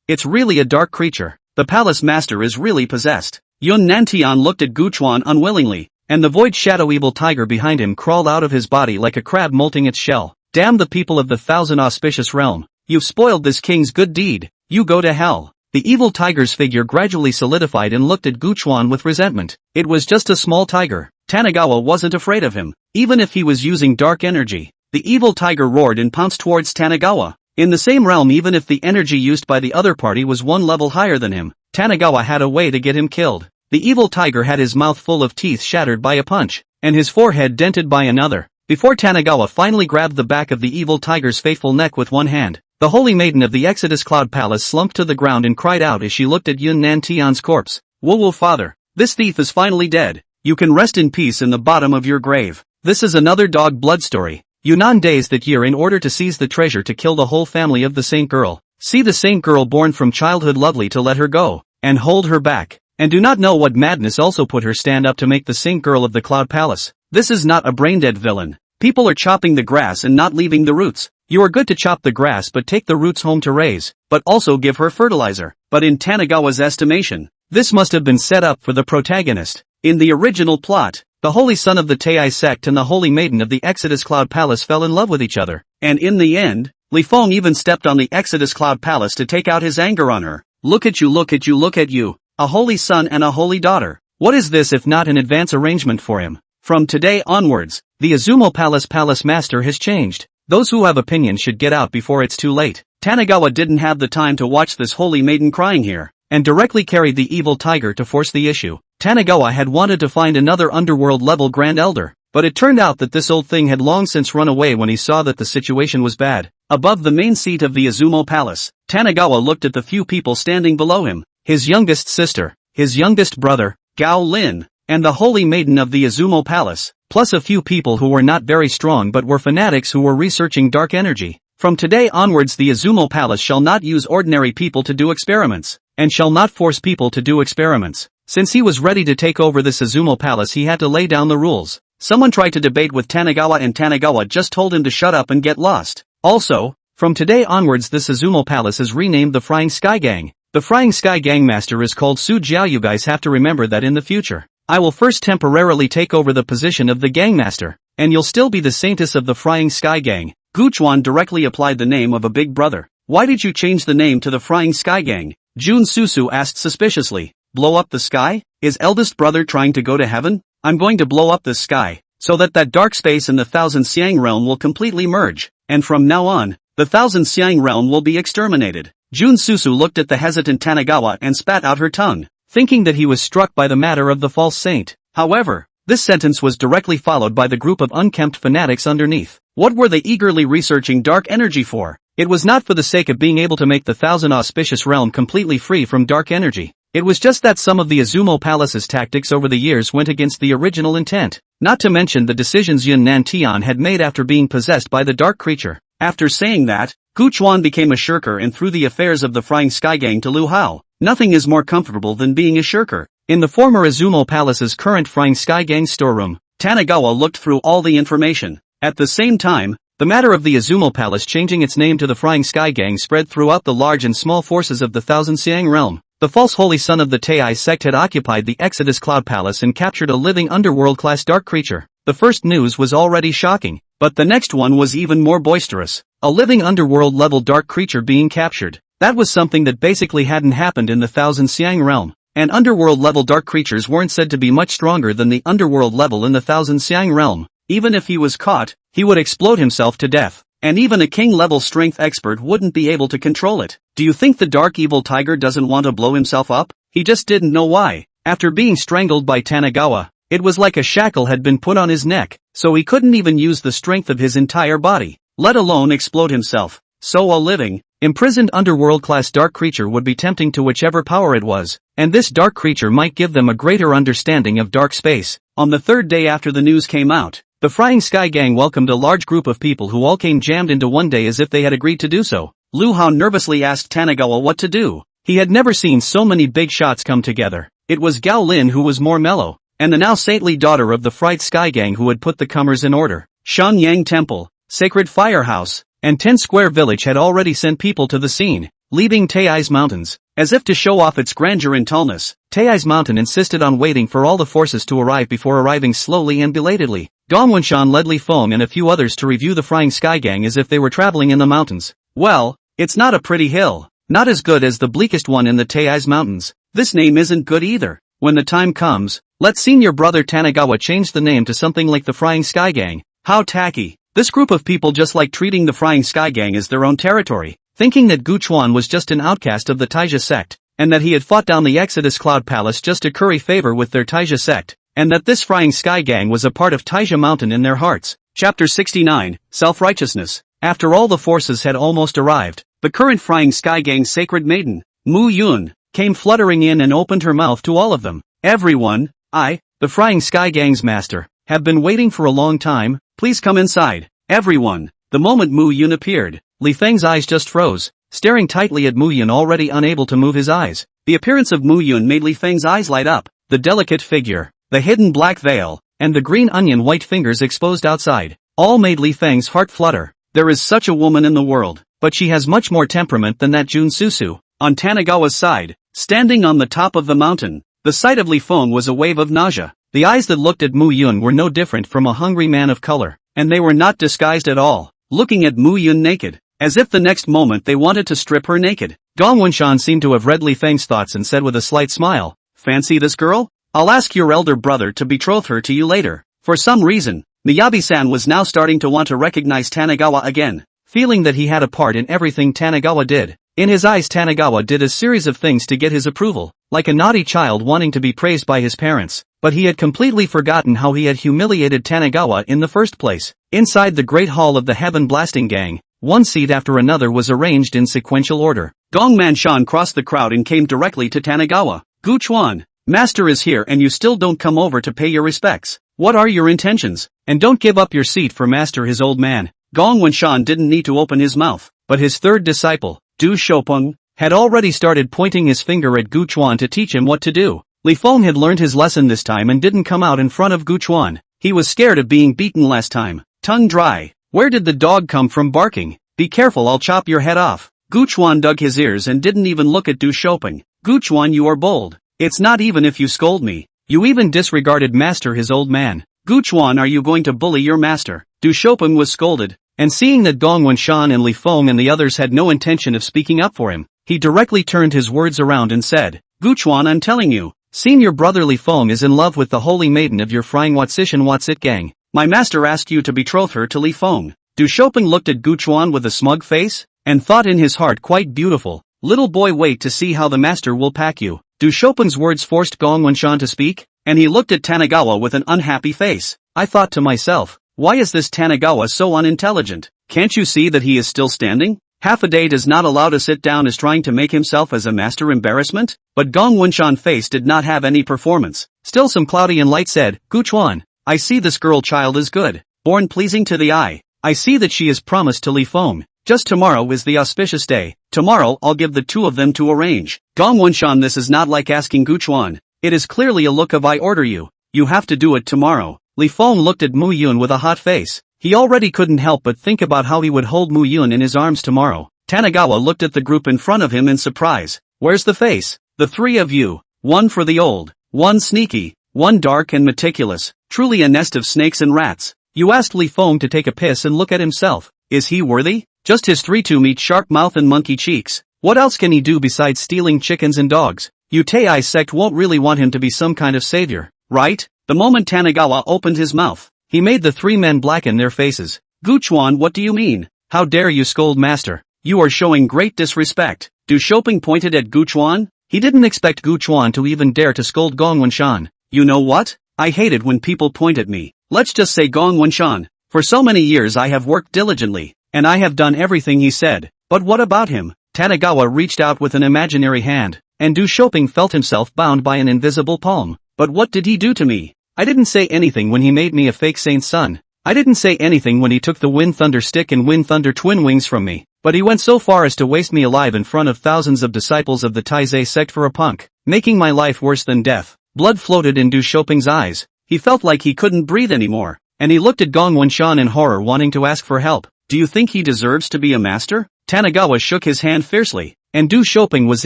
it's really a dark creature. The palace master is really possessed. Yun Nantian looked at Guchuan unwillingly, and the void shadow evil tiger behind him crawled out of his body like a crab molting its shell. Damn the people of the thousand auspicious realm. You've spoiled this king's good deed. You go to hell. The evil tiger's figure gradually solidified and looked at Guchuan with resentment. It was just a small tiger. Tanagawa wasn't afraid of him, even if he was using dark energy. The evil tiger roared and pounced towards Tanagawa. In the same realm, even if the energy used by the other party was one level higher than him, Tanagawa had a way to get him killed. The evil tiger had his mouth full of teeth shattered by a punch, and his forehead dented by another. Before Tanagawa finally grabbed the back of the evil tiger's faithful neck with one hand, the Holy Maiden of the Exodus Cloud Palace slumped to the ground and cried out as she looked at Yun Nantian's corpse. Whoa, father, this thief is finally dead. You can rest in peace in the bottom of your grave. This is another dog blood story. Yunnan days that year in order to seize the treasure to kill the whole family of the Saint Girl. See the Saint Girl born from childhood lovely to let her go, and hold her back, and do not know what madness also put her stand up to make the Saint Girl of the Cloud Palace. This is not a brain-dead villain. People are chopping the grass and not leaving the roots. You are good to chop the grass but take the roots home to raise, but also give her fertilizer. But in Tanagawa's estimation, this must have been set up for the protagonist. In the original plot, the Holy Son of the Tei sect and the Holy Maiden of the Exodus Cloud Palace fell in love with each other, and in the end, Li Feng even stepped on the Exodus Cloud Palace to take out his anger on her. Look at you, a holy son and a holy daughter. What is this if not an advance arrangement for him? From today onwards, the Izumo Palace master has changed. Those who have opinions should get out before it's too late. Tanagawa didn't have the time to watch this Holy Maiden crying here, and directly carried the evil tiger to force the issue. Tanagawa had wanted to find another underworld level Grand Elder, but it turned out that this old thing had long since run away when he saw that the situation was bad. Above the main seat of the Izumo Palace, Tanagawa looked at the few people standing below him, his youngest sister, his youngest brother, Gao Lin, and the Holy Maiden of the Izumo Palace, plus a few people who were not very strong but were fanatics who were researching dark energy. From today onwards the Izumo Palace shall not use ordinary people to do experiments, and shall not force people to do experiments. Since he was ready to take over this Izumo Palace he had to lay down the rules. Someone tried to debate with Tanagawa and Tanagawa just told him to shut up and get lost. Also, from today onwards this Izumo Palace is renamed the Flying Sky Gang. The Flying Sky Gang Master is called Su Jiao. You guys have to remember that in the future. I will first temporarily take over the position of the Gang Master, and you'll still be the Saintess of the Flying Sky Gang. Guchuan directly applied the name of a big brother. Why did you change the name to the Flying Sky Gang? Jun Susu asked suspiciously. Blow up the sky? Is eldest brother trying to go to heaven? I'm going to blow up the sky, so that dark space in the Thousand Xiang realm will completely merge, and from now on, the Thousand Xiang realm will be exterminated. Jun Susu looked at the hesitant Tanagawa and spat out her tongue, thinking that he was struck by the matter of the false saint. However, this sentence was directly followed by the group of unkempt fanatics underneath. What were they eagerly researching dark energy for? It was not for the sake of being able to make the Thousand Auspicious realm completely free from dark energy. It was just that some of the Izumo Palace's tactics over the years went against the original intent, not to mention the decisions Yun Nantian had made after being possessed by the dark creature. After saying that, Guchuan became a shirker and threw the affairs of the Flying Sky Gang to Lu Hao. Nothing is more comfortable than being a shirker. In the former Izumo Palace's current Flying Sky Gang storeroom, Tanagawa looked through all the information. At the same time, the matter of the Izumo Palace changing its name to the Flying Sky Gang spread throughout the large and small forces of the Thousand Xiang realm. The false holy son of the Tei sect had occupied the Exodus Cloud Palace and captured a living underworld-class dark creature. The first news was already shocking, but the next one was even more boisterous. A living underworld-level dark creature being captured. That was something that basically hadn't happened in the Thousand Xiang realm. And underworld-level dark creatures weren't said to be much stronger than the underworld level in the Thousand Xiang realm. Even if he was caught, he would explode himself to death. And even a king-level strength expert wouldn't be able to control it. Do you think the dark evil tiger doesn't want to blow himself up? He just didn't know why. After being strangled by Tanagawa, it was like a shackle had been put on his neck, so he couldn't even use the strength of his entire body, let alone explode himself. So a living, imprisoned underworld-class dark creature would be tempting to whichever power it was, and this dark creature might give them a greater understanding of dark space. On the third day after the news came out, The Flying Sky Gang welcomed a large group of people who all came jammed into one day as if they had agreed to do so. Lu Hao nervously asked Tanigawa what to do. He had never seen so many big shots come together. It was Gao Lin who was more mellow, and the now saintly daughter of the Fright Sky Gang who had put the comers in order. Shangyang Temple, Sacred Firehouse, and 10 Square Village had already sent people to the scene, leaving Taizhou Mountains. As if to show off its grandeur and tallness, Taizhou Mountain insisted on waiting for all the forces to arrive before arriving slowly and belatedly. Gong Wenshan led Li Feng and a few others to review the Flying Sky Gang as if they were traveling in the mountains. Well, it's not a pretty hill. Not as good as the bleakest one in the Taizhou Mountains. This name isn't good either. When the time comes, let senior brother Tanigawa change the name to something like the Flying Sky Gang. How tacky. This group of people just like treating the Flying Sky Gang as their own territory, thinking that Gu Chuan was just an outcast of the Taizhou sect, and that he had fought down the Exodus Cloud Palace just to curry favor with their Taizhou sect, and that this Flying Sky Gang was a part of Taizhou Mountain in their hearts. Chapter 69, Self-Righteousness. After all the forces had almost arrived, the current Flying Sky Gang's sacred maiden, Mu Yun, came fluttering in and opened her mouth to all of them. Everyone, the Flying Sky Gang's master, have been waiting for a long time, please come inside. Everyone. The moment Mu Yun appeared, Li Feng's eyes just froze, staring tightly at Mu Yun already unable to move his eyes. The appearance of Mu Yun made Li Feng's eyes light up. The delicate figure, the hidden black veil, and the green onion white fingers exposed outside, all made Li Feng's heart flutter. There is such a woman in the world, but she has much more temperament than that Jun Susu. On Tanigawa's side, standing on the top of the mountain, the sight of Li Feng was a wave of nausea. The eyes that looked at Mu Yun were no different from a hungry man of color, and they were not disguised at all, looking at Mu Yun naked, as if the next moment they wanted to strip her naked. Gong Wenshan seemed to have read Li Feng's thoughts and said with a slight smile, "Fancy this girl? I'll ask your elder brother to betroth her to you later." For some reason, Miyabi-san was now starting to want to recognize Tanigawa again, feeling that he had a part in everything Tanigawa did. In his eyes Tanigawa did a series of things to get his approval, like a naughty child wanting to be praised by his parents, but he had completely forgotten how he had humiliated Tanigawa in the first place. Inside the Great Hall of the Heaven Blasting Gang, one seat after another was arranged in sequential order. Gong Manshan crossed the crowd and came directly to Tanigawa. "Gu Chuan, Master is here and you still don't come over to pay your respects. What are your intentions? And don't give up your seat for Master, his old man." Gong Wenshan didn't need to open his mouth, but his third disciple, Du Shoupeng, had already started pointing his finger at Gu Chuan to teach him what to do. Li Feng had learned his lesson this time and didn't come out in front of Gu Chuan. He was scared of being beaten last time. Tongue dry. Where did the dog come from barking? Be careful, I'll chop your head off. Gu Chuan dug his ears and didn't even look at Du Shoupeng. "Gu Chuan, you are bold. It's not even if you scold me. You even disregarded Master, his old man. Gu Chuan, are you going to bully your master?" Du Shoupeng was scolded, and seeing that Gong Wenshan and Li Feng and the others had no intention of speaking up for him, he directly turned his words around and said, "Gu Chuan, I'm telling you, senior brother Li Feng is in love with the holy maiden of your Flying Watsishan Watsit gang. My master asked you to betroth her to Li Feng." Du Shoupeng looked at Gu Chuan with a smug face, and thought in his heart, quite beautiful. "Little boy, wait to see how the master will pack you." Du Shoupeng's words forced Gong Wenshan to speak, and he looked at Tanigawa with an unhappy face. I thought to myself, why is this Tanigawa so unintelligent? Can't you see that he is still standing? Half a day does not allow to sit down, is trying to make himself as a master embarrassment? But Gong Wenshan's face did not have any performance. Still some cloudy and light said, "Gu Chuan, I see this girl child is good, born pleasing to the eye. I see that she is promised to Li Feng. Just tomorrow is the auspicious day. Tomorrow I'll give the two of them to arrange." Gong Wenshan, this is not like asking Gu Chuan. It is clearly a look of "I order you. You have to do it tomorrow." Li Feng looked at Mu Yun with a hot face. He already couldn't help but think about how he would hold Mu Yun in his arms tomorrow. Tanigawa looked at the group in front of him in surprise. "Where's the face? The three of you. One for the old, one sneaky, one dark and meticulous. Truly a nest of snakes and rats. You asked Li Feng to take a piss and look at himself. Is he worthy? Just his 3-2 meat, sharp mouth and monkey cheeks. What else can he do besides stealing chickens and dogs? You Tei sect won't really want him to be some kind of savior, right?" The moment Tanigawa opened his mouth, he made the three men blacken their faces. "Gu Chuan, what do you mean? How dare you scold master? You are showing great disrespect." Du Shoupeng pointed at Gu Chuan. He didn't expect Gu Chuan to even dare to scold Gong Wenshan. "You know what? I hate it when people point at me. Let's just say Gong Wenshan. For so many years I have worked diligently, and I have done everything he said. But what about him?" Tanigawa reached out with an imaginary hand, and Du Shoupeng felt himself bound by an invisible palm. "But what did he do to me? I didn't say anything when he made me a fake saint's son. I didn't say anything when he took the Wind Thunder Stick and Wind Thunder Twin Wings from me, but he went so far as to waste me alive in front of thousands of disciples of the Taizé sect for a punk, making my life worse than death. Blood floated in Du Shopping's eyes. He felt like he couldn't breathe anymore, and he looked at Gong Wenshan in horror, wanting to ask for help. Do you think he deserves to be a master? Tanigawa shook his hand fiercely, and Du Shopping was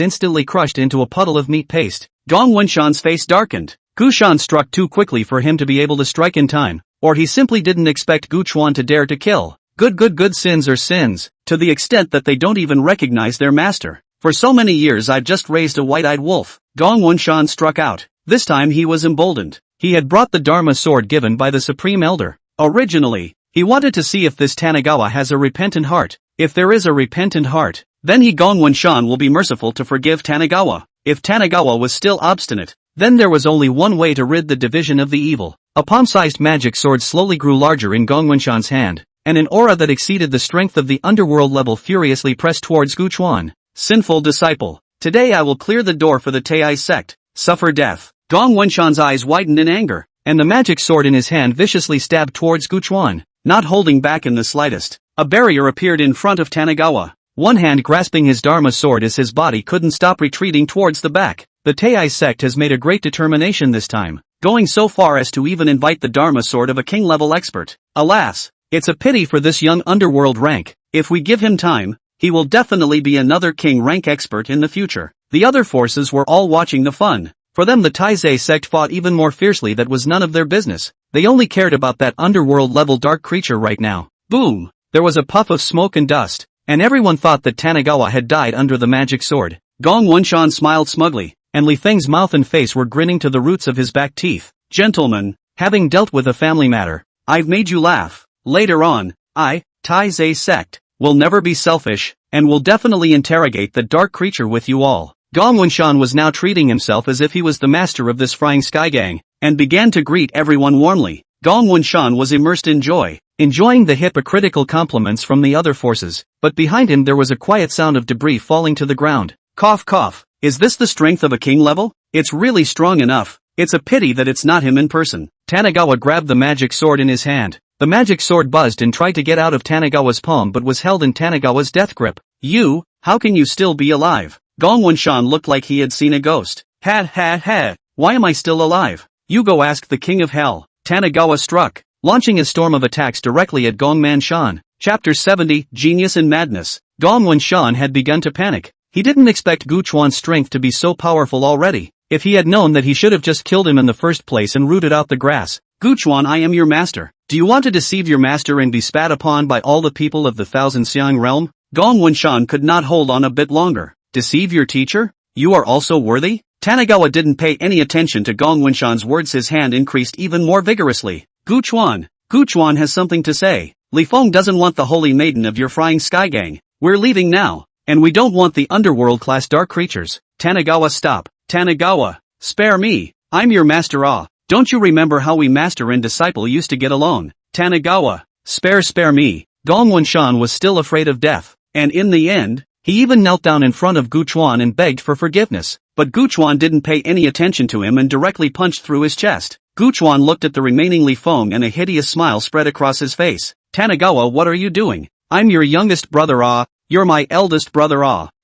instantly crushed into a puddle of meat paste. Gong Wenshan's face darkened. Gushan struck too quickly for him to be able to strike in time, or he simply didn't expect Gu Chuan to dare to kill. Good sins are sins, to the extent that they don't even recognize their master. For so many years I've just raised a white-eyed wolf. Gong Wenshan struck out. This time he was emboldened. He had brought the Dharma sword given by the Supreme Elder. Originally, he wanted to see if this Tanigawa has a repentant heart. If there is a repentant heart, then Gong Wenshan will be merciful to forgive Tanigawa. If Tanigawa was still obstinate, then there was only one way to rid the division of the evil. A palm-sized magic sword slowly grew larger in Gong Wenshan's hand, and an aura that exceeded the strength of the underworld level furiously pressed towards Gu Chuan. Sinful disciple, today I will clear the door for the Taizé sect. Suffer death. Gong Wenshan's eyes widened in anger, and the magic sword in his hand viciously stabbed towards Gu Chuan, not holding back in the slightest. A barrier appeared in front of Tanigawa, one hand grasping his Dharma sword as his body couldn't stop retreating towards the back. The Taizé sect has made a great determination this time, going so far as to even invite the Dharma sword of a king-level expert. Alas, it's a pity for this young underworld rank. If we give him time, he will definitely be another king-rank expert in the future. The other forces were all watching the fun. For them the Taizé sect fought even more fiercely. That was none of their business. They only cared about that underworld-level dark creature right now. Boom! There was a puff of smoke and dust, and everyone thought that Tanigawa had died under the magic sword. Gong Wenshan smiled smugly, and Li Feng's mouth and face were grinning to the roots of his back teeth. Gentlemen, having dealt with a family matter, I've made you laugh. Later on, Taizé sect, will never be selfish, and will definitely interrogate the dark creature with you all. Gong Wenshan was now treating himself as if he was the master of this flying sky gang, and began to greet everyone warmly. Gong Wenshan was immersed in joy, enjoying the hypocritical compliments from the other forces, but behind him there was a quiet sound of debris falling to the ground. Cough cough, is this the strength of a king level? It's really strong enough. It's a pity that it's not him in person. Tanigawa grabbed the magic sword in his hand. The magic sword buzzed and tried to get out of Tanigawa's palm but was held in Tanigawa's death grip. You, how can you still be alive? Gong Wenshan looked like he had seen a ghost. Ha, why am I still alive? You go ask the king of hell. Tanigawa struck, launching a storm of attacks directly at Gong Wenshan. Chapter 70, Genius and Madness. Gong Wenshan had begun to panic. He didn't expect Gu Chuan's strength to be so powerful already. If he had known that, he should have just killed him in the first place and rooted out the grass. Gu Chuan, I am your master. Do you want to deceive your master and be spat upon by all the people of the Thousand Xiang realm? Gong Wenshan could not hold on a bit longer. Deceive your teacher? You are also worthy? Tanigawa didn't pay any attention to Gong Wenshan's words. His hand increased even more vigorously. Gu Chuan has something to say. Li Feng doesn't want the holy maiden of your flying sky gang. We're leaving now, and we don't want the underworld-class dark creatures. Tanigawa, stop. Tanigawa, spare me. I'm your master. Don't you remember how we master and disciple used to get along? Tanigawa, spare me. Gong Wenshan was still afraid of death, and in the end, he even knelt down in front of Gu Chuan and begged for forgiveness. But Gu Chuan didn't pay any attention to him and directly punched through his chest. Gu Chuan looked at the remaining Li Feng and a hideous smile spread across his face. Tanigawa, what are you doing? I'm your youngest brother. You're my eldest brother.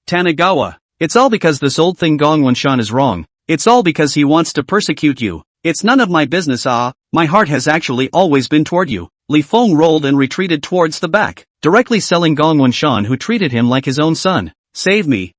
Tanigawa, it's all because this old thing Gong Wenshan is wrong. It's all because he wants to persecute you. It's none of my business. My heart has actually always been toward you. Li Feng rolled and retreated towards the back, directly selling Gong Wenshan, who treated him like his own son. Save me.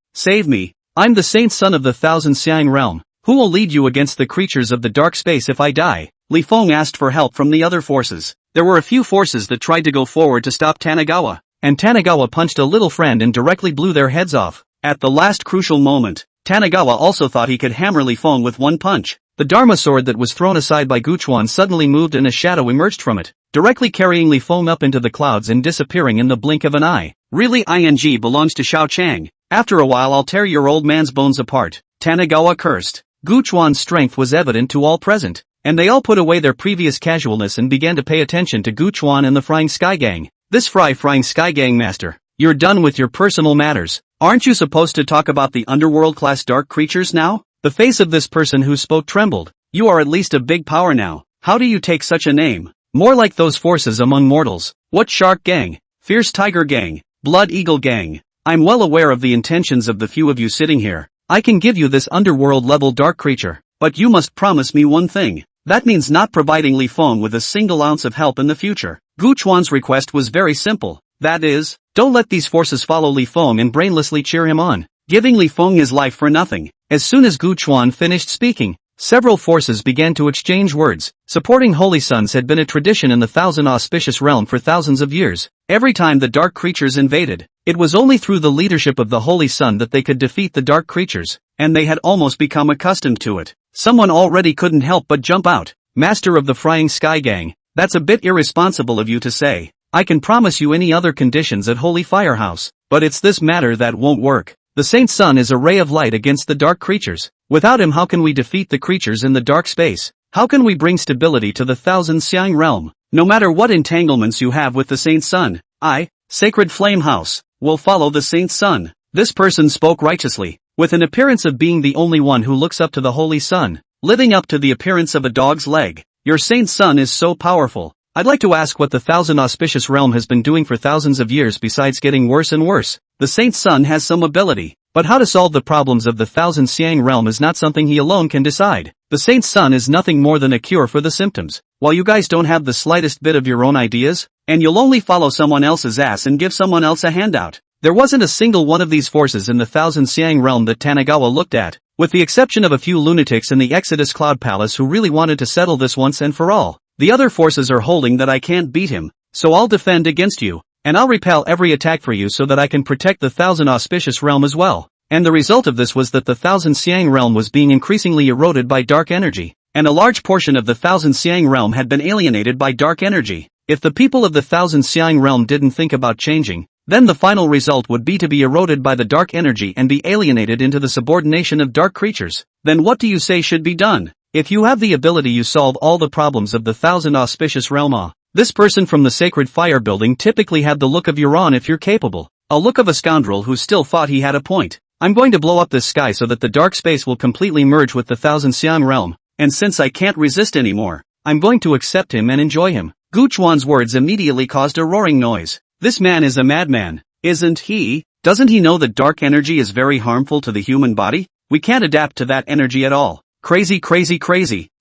I'm the saint son of the Thousand Xiang realm. Who will lead you against the creatures of the dark space if I die? Li Feng asked for help from the other forces. There were a few forces that tried to go forward to stop Tanigawa, and Tanigawa punched a little friend and directly blew their heads off. At the last crucial moment, Tanigawa also thought he could hammer Li Feng with one punch. The Dharma sword that was thrown aside by Gu Chuan suddenly moved and a shadow emerged from it, directly carrying Li Feng up into the clouds and disappearing in the blink of an eye. Really, ing belongs to Xiao Chang. After a while I'll tear your old man's bones apart. Tanigawa cursed. Gu Chuan's strength was evident to all present, and they all put away their previous casualness and began to pay attention to Gu Chuan and the Flying Sky Gang. This Flying Sky Gang master, you're done with your personal matters. Aren't you supposed to talk about the underworld-class dark creatures now? The face of this person who spoke trembled. You are at least a big power now. How do you take such a name? More like those forces among mortals. What shark gang? Fierce tiger gang? Blood eagle gang? I'm well aware of the intentions of the few of you sitting here. I can give you this underworld level dark creature, but you must promise me one thing. That means not providing Li Feng with a single ounce of help in the future. Gu Chuan's request was very simple. That is, don't let these forces follow Li Feng and brainlessly cheer him on, giving Li Feng his life for nothing. As soon as Gu Chuan finished speaking, several forces began to exchange words. Supporting holy sons had been a tradition in the Thousand Auspicious Realm for thousands of years. Every time the dark creatures invaded, it was only through the leadership of the holy sun that they could defeat the dark creatures, and they had almost become accustomed to it. Someone already couldn't help but jump out. Master of the Flying Sky Gang, that's a bit irresponsible of you to say. I can promise you any other conditions at Holy Firehouse, but it's this matter that won't work. The Saint Sun is a ray of light against the dark creatures. Without him, how can we defeat the creatures in the dark space? How can we bring stability to the Thousand Xiang realm? No matter what entanglements you have with the Saint Sun, I, Sacred Flame House, will follow the Saint Sun. This person spoke righteously, with an appearance of being the only one who looks up to the Holy Sun, living up to the appearance of a dog's leg. Your Saint Sun is so powerful. I'd like to ask what the Thousand Auspicious Realm has been doing for thousands of years besides getting worse and worse. The Saint Sun has some ability, but how to solve the problems of the Thousand Xiang realm is not something he alone can decide. The Saint Sun is nothing more than a cure for the symptoms. While you guys don't have the slightest bit of your own ideas, and you'll only follow someone else's ass and give someone else a handout. There wasn't a single one of these forces in the Thousand Xiang realm that Tanagawa looked at, with the exception of a few lunatics in the Exodus Cloud Palace who really wanted to settle this once and for all. The other forces are holding that I can't beat him, so I'll defend against you, and I'll repel every attack for you so that I can protect the Thousand Auspicious Realm as well. And the result of this was that the Thousand Xiang realm was being increasingly eroded by dark energy, and a large portion of the Thousand Xiang realm had been alienated by dark energy. If the people of the Thousand Xiang realm didn't think about changing, then the final result would be to be eroded by the dark energy and be alienated into the subordination of dark creatures. Then what do you say should be done? If you have the ability, you solve all the problems of the Thousand Auspicious Realm. This person from the Sacred Fire Building typically had the look of Euron if you're capable. A look of a scoundrel who still thought he had a point. I'm going to blow up this sky so that the dark space will completely merge with the Thousand Xiang realm, and since I can't resist anymore, I'm going to accept him and enjoy him. Gu Chuan's words immediately caused a roaring noise. This man is a madman, isn't he? Doesn't he know that dark energy is very harmful to the human body? We can't adapt to that energy at all. Crazy.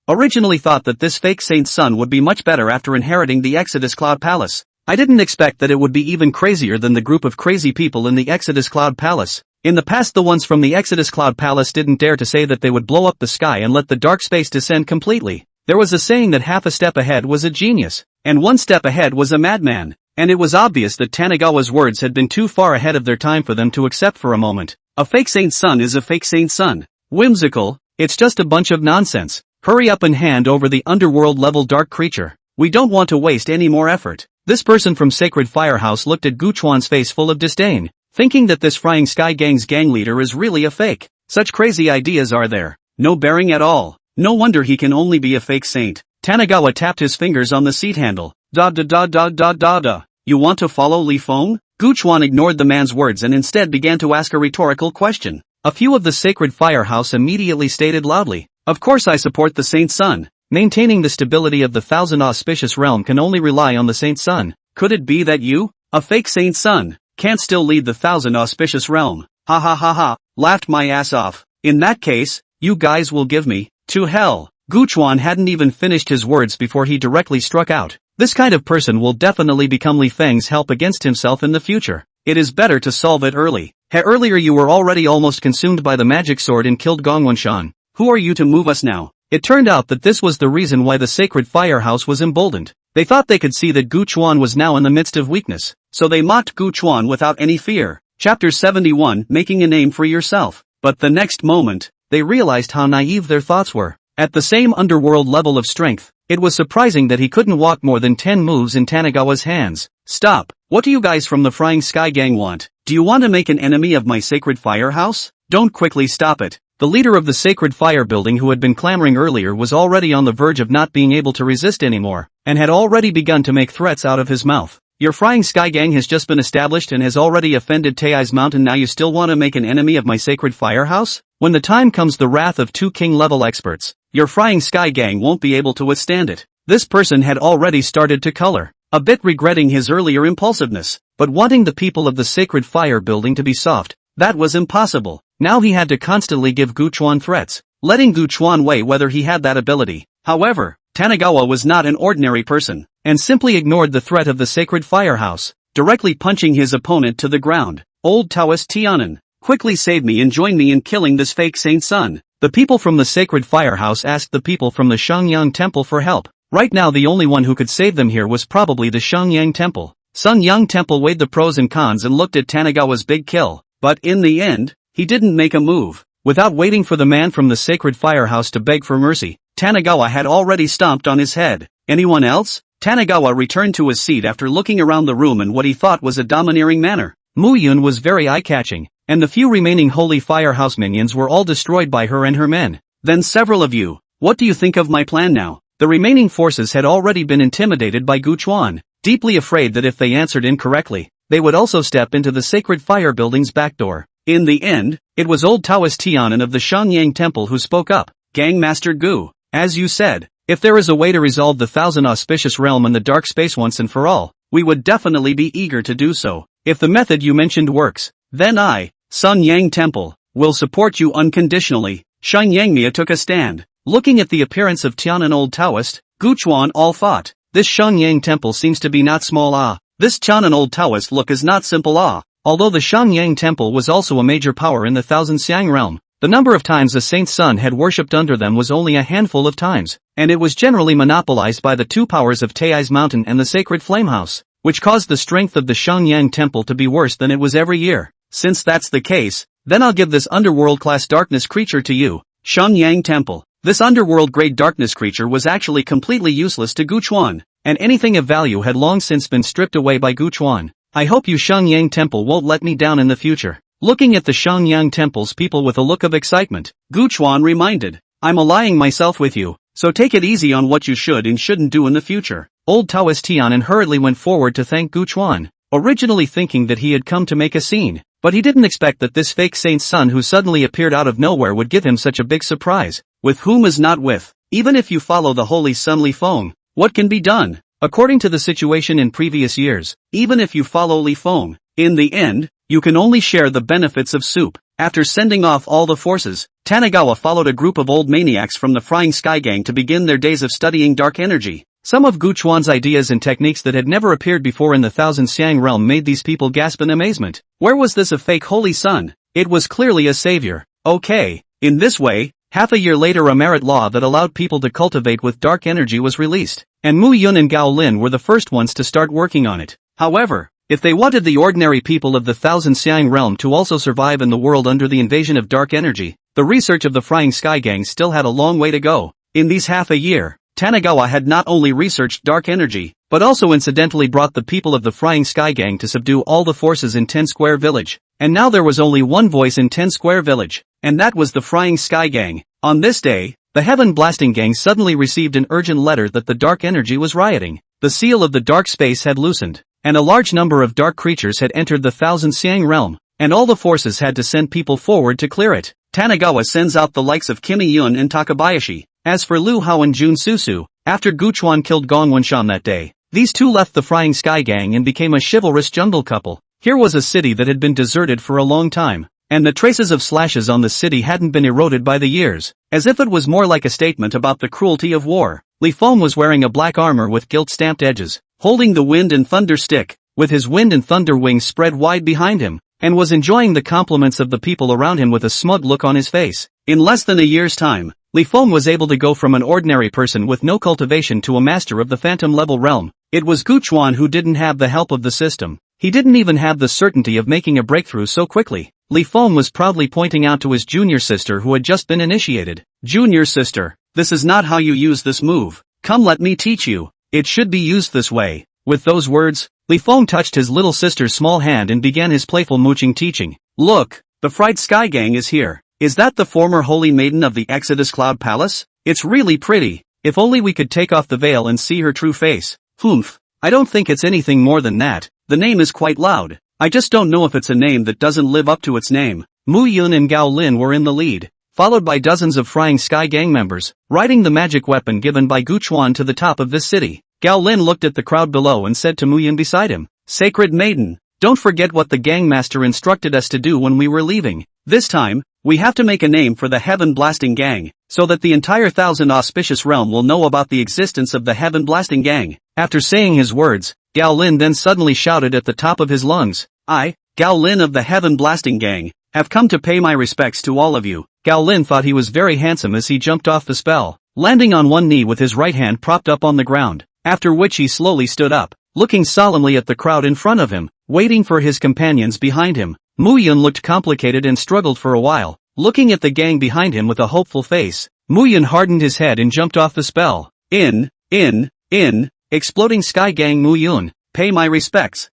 Originally thought that this fake Saint Sun would be much better after inheriting the Exodus Cloud Palace. I didn't expect that it would be even crazier than the group of crazy people in the Exodus Cloud Palace. In the past, the ones from the Exodus Cloud Palace didn't dare to say that they would blow up the sky and let the dark space descend completely. There was a saying that half a step ahead was a genius, and one step ahead was a madman, and it was obvious that Tanagawa's words had been too far ahead of their time for them to accept for a moment. A fake Saint Sun is a fake Saint Sun. Whimsical, it's just a bunch of nonsense. Hurry up and hand over the underworld level dark creature. We don't want to waste any more effort. This person from Sacred Firehouse looked at Gu Chuan's face full of disdain, thinking that this Flying Sky Gang's gang leader is really a fake. Such crazy ideas are there. No bearing at all. No wonder he can only be a fake saint. Tanagawa tapped his fingers on the seat handle. Da. You want to follow Li Feng? Gu Chuan ignored the man's words and instead began to ask a rhetorical question. A few of the Sacred Firehouse immediately stated loudly, "Of course I support the Saint Sun. Maintaining the stability of the Thousand Auspicious Realm can only rely on the Saint Sun." Could it be that you, a fake Saint Sun, can't still lead the Thousand Auspicious Realm? Ha, laughed my ass off. In that case, you guys will give me to hell. Gu Chuan hadn't even finished his words before he directly struck out. This kind of person will definitely become Li Feng's help against himself in the future. It is better to solve it early. Earlier you were already almost consumed by the magic sword and killed Gongwanshan. Who are you to move us now? It turned out that this was the reason why the Sacred Firehouse was emboldened. They thought they could see that Gu Chuan was now in the midst of weakness, so they mocked Gu Chuan without any fear. Chapter 71, Making a Name for Yourself. But the next moment, they realized how naive their thoughts were. At the same underworld level of strength, it was surprising that he couldn't walk more than 10 moves in Tanagawa's hands. Stop! What do you guys from the Flying Sky Gang want? Do you want to make an enemy of my Sacred Firehouse? Don't quickly stop it. The leader of the Sacred Fire Building, who had been clamoring earlier, was already on the verge of not being able to resist anymore, and had already begun to make threats out of his mouth. Your Flying Sky Gang has just been established and has already offended Tei's Mountain. Now you still want to make an enemy of my Sacred Firehouse? When the time comes, the wrath of 2 king-level experts, your Flying Sky Gang won't be able to withstand it. This person had already started to color, a bit regretting his earlier impulsiveness, but wanting the people of the sacred fire building to be soft. That was impossible. Now he had to constantly give Gu Chuan threats, letting Gu Chuan weigh whether he had that ability. However, Tanigawa was not an ordinary person, and simply ignored the threat of the sacred firehouse, directly punching his opponent to the ground. Old Taoist Tianan, quickly save me and join me in killing this fake saint's son. The people from the sacred firehouse asked the people from the Shangyang temple for help. Right now the only one who could save them here was probably the Shangyang temple. Sun Yang temple weighed the pros and cons and looked at Tanigawa's big kill, but in the end, he didn't make a move. Without waiting for the man from the sacred firehouse to beg for mercy, Tanigawa had already stomped on his head. Anyone else? Tanigawa returned to his seat after looking around the room in what he thought was a domineering manner. Mu Yun was very eye-catching, and the few remaining holy firehouse minions were all destroyed by her and her men. Then several of you, what do you think of my plan now? The remaining forces had already been intimidated by Gu Chuan, deeply afraid that if they answered incorrectly, they would also step into the sacred fire building's back door. In the end, it was old Taoist Tianan of the Shangyang temple who spoke up. Gang Master Gu, as you said, if there is a way to resolve the Thousand Auspicious Realm and the dark space once and for all, we would definitely be eager to do so. If the method you mentioned works, then I, Sun Yang Temple, will support you unconditionally. Shen Yangmia took a stand. Looking at the appearance of Tianan old Taoist, Gu Chuan all thought, this Shen Yang Temple seems to be not small this Tianan old Taoist look is not simple Although the Shangyang Temple was also a major power in the Thousand Xiang realm, the number of times a saint's son had worshipped under them was only a handful of times, and it was generally monopolized by the two powers of Tai's Mountain and the Sacred Flame House, which caused the strength of the Shangyang Temple to be worse than it was every year. Since that's the case, then I'll give this underworld-class darkness creature to you, Shangyang Temple. This underworld-grade darkness creature was actually completely useless to Gu Chuan, and anything of value had long since been stripped away by Gu Chuan. I hope you Shangyang Temple won't let me down in the future. Looking at the Shangyang Temple's people with a look of excitement, Gu Chuan reminded, I'm allying myself with you, so take it easy on what you should and shouldn't do in the future. Old Taoist Tianan hurriedly went forward to thank Gu Chuan, originally thinking that he had come to make a scene, but he didn't expect that this fake saint's son who suddenly appeared out of nowhere would give him such a big surprise. With whom is not with. Even if you follow the holy Sun Li Feng, what can be done? According to the situation in previous years, even if you follow Li Feng, in the end, you can only share the benefits of soup. After sending off all the forces, Tanigawa followed a group of old maniacs from the Flying Sky Gang to begin their days of studying dark energy. Some of Gu Chuan's ideas and techniques that had never appeared before in the Thousand Xiang realm made these people gasp in amazement. Where was this a fake holy sun? It was clearly a savior. Okay. In this way, half a year later a merit law that allowed people to cultivate with dark energy was released, and Mu Yun and Gao Lin were the first ones to start working on it. However, if they wanted the ordinary people of the Thousand Xiang realm to also survive in the world under the invasion of dark energy, the research of the Flying Sky Gang still had a long way to go. In these half a year, Tanigawa had not only researched dark energy, but also incidentally brought the people of the Flying Sky Gang to subdue all the forces in 10 Square Village. And now there was only one voice in 10 Square Village, and that was the Flying Sky Gang. On this day, the Heaven Blasting Gang suddenly received an urgent letter that the dark energy was rioting. The seal of the dark space had loosened, and a large number of dark creatures had entered the Thousand Xiang realm, and all the forces had to send people forward to clear it. Tanigawa sends out the likes of Kimi Yun and Takabayashi. As for Lu Hao and Jun Susu, after Gu Chuan killed Gong Wenshan that day, these two left the Flying Sky Gang and became a chivalrous jungle couple. Here was a city that had been deserted for a long time, and the traces of slashes on the city hadn't been eroded by the years, as if it was more like a statement about the cruelty of war. Li Feng was wearing a black armor with gilt-stamped edges, holding the wind and thunder stick, with his wind and thunder wings spread wide behind him, and was enjoying the compliments of the people around him with a smug look on his face. In less than a year's time, Li Feng was able to go from an ordinary person with no cultivation to a master of the phantom-level realm. It was Gu Chuan who didn't have the help of the system. He didn't even have the certainty of making a breakthrough so quickly. Li Feng was proudly pointing out to his junior sister who had just been initiated. Junior sister, this is not how you use this move. Come let me teach you. It should be used this way. With those words, Li Feng touched his little sister's small hand and began his playful mooching teaching. Look, the Fried Sky Gang is here. Is that the former holy maiden of the Exodus Cloud Palace? It's really pretty. If only we could take off the veil and see her true face. Humph. I don't think it's anything more than that. The name is quite loud. I just don't know if it's a name that doesn't live up to its name. Mu Yun and Gao Lin were in the lead. followed by dozens of frying sky gang members, riding the magic weapon given by Gu Chuan to the top of this city. Gao Lin looked at the crowd below and said to Mu Yun beside him, "Sacred Maiden, don't forget what the gang master instructed us to do when we were leaving. This time, we have to make a name for the Heaven Blasting Gang, so that the entire Thousand Auspicious Realm will know about the existence of the Heaven Blasting Gang." After saying his words, Gao Lin then suddenly shouted at the top of his lungs, "I, Gao Lin of the Heaven Blasting Gang, have come to pay my respects to all of you." Gao Lin thought he was very handsome as he jumped off the spell, landing on one knee with his right hand propped up on the ground, after which he slowly stood up, looking solemnly at the crowd in front of him, waiting for his companions behind him. Mu Yun looked complicated and struggled for a while, looking at the gang behind him with a hopeful face. Mu Yun hardened his head and jumped off the spell. In, exploding sky gang Mu Yun, pay my respects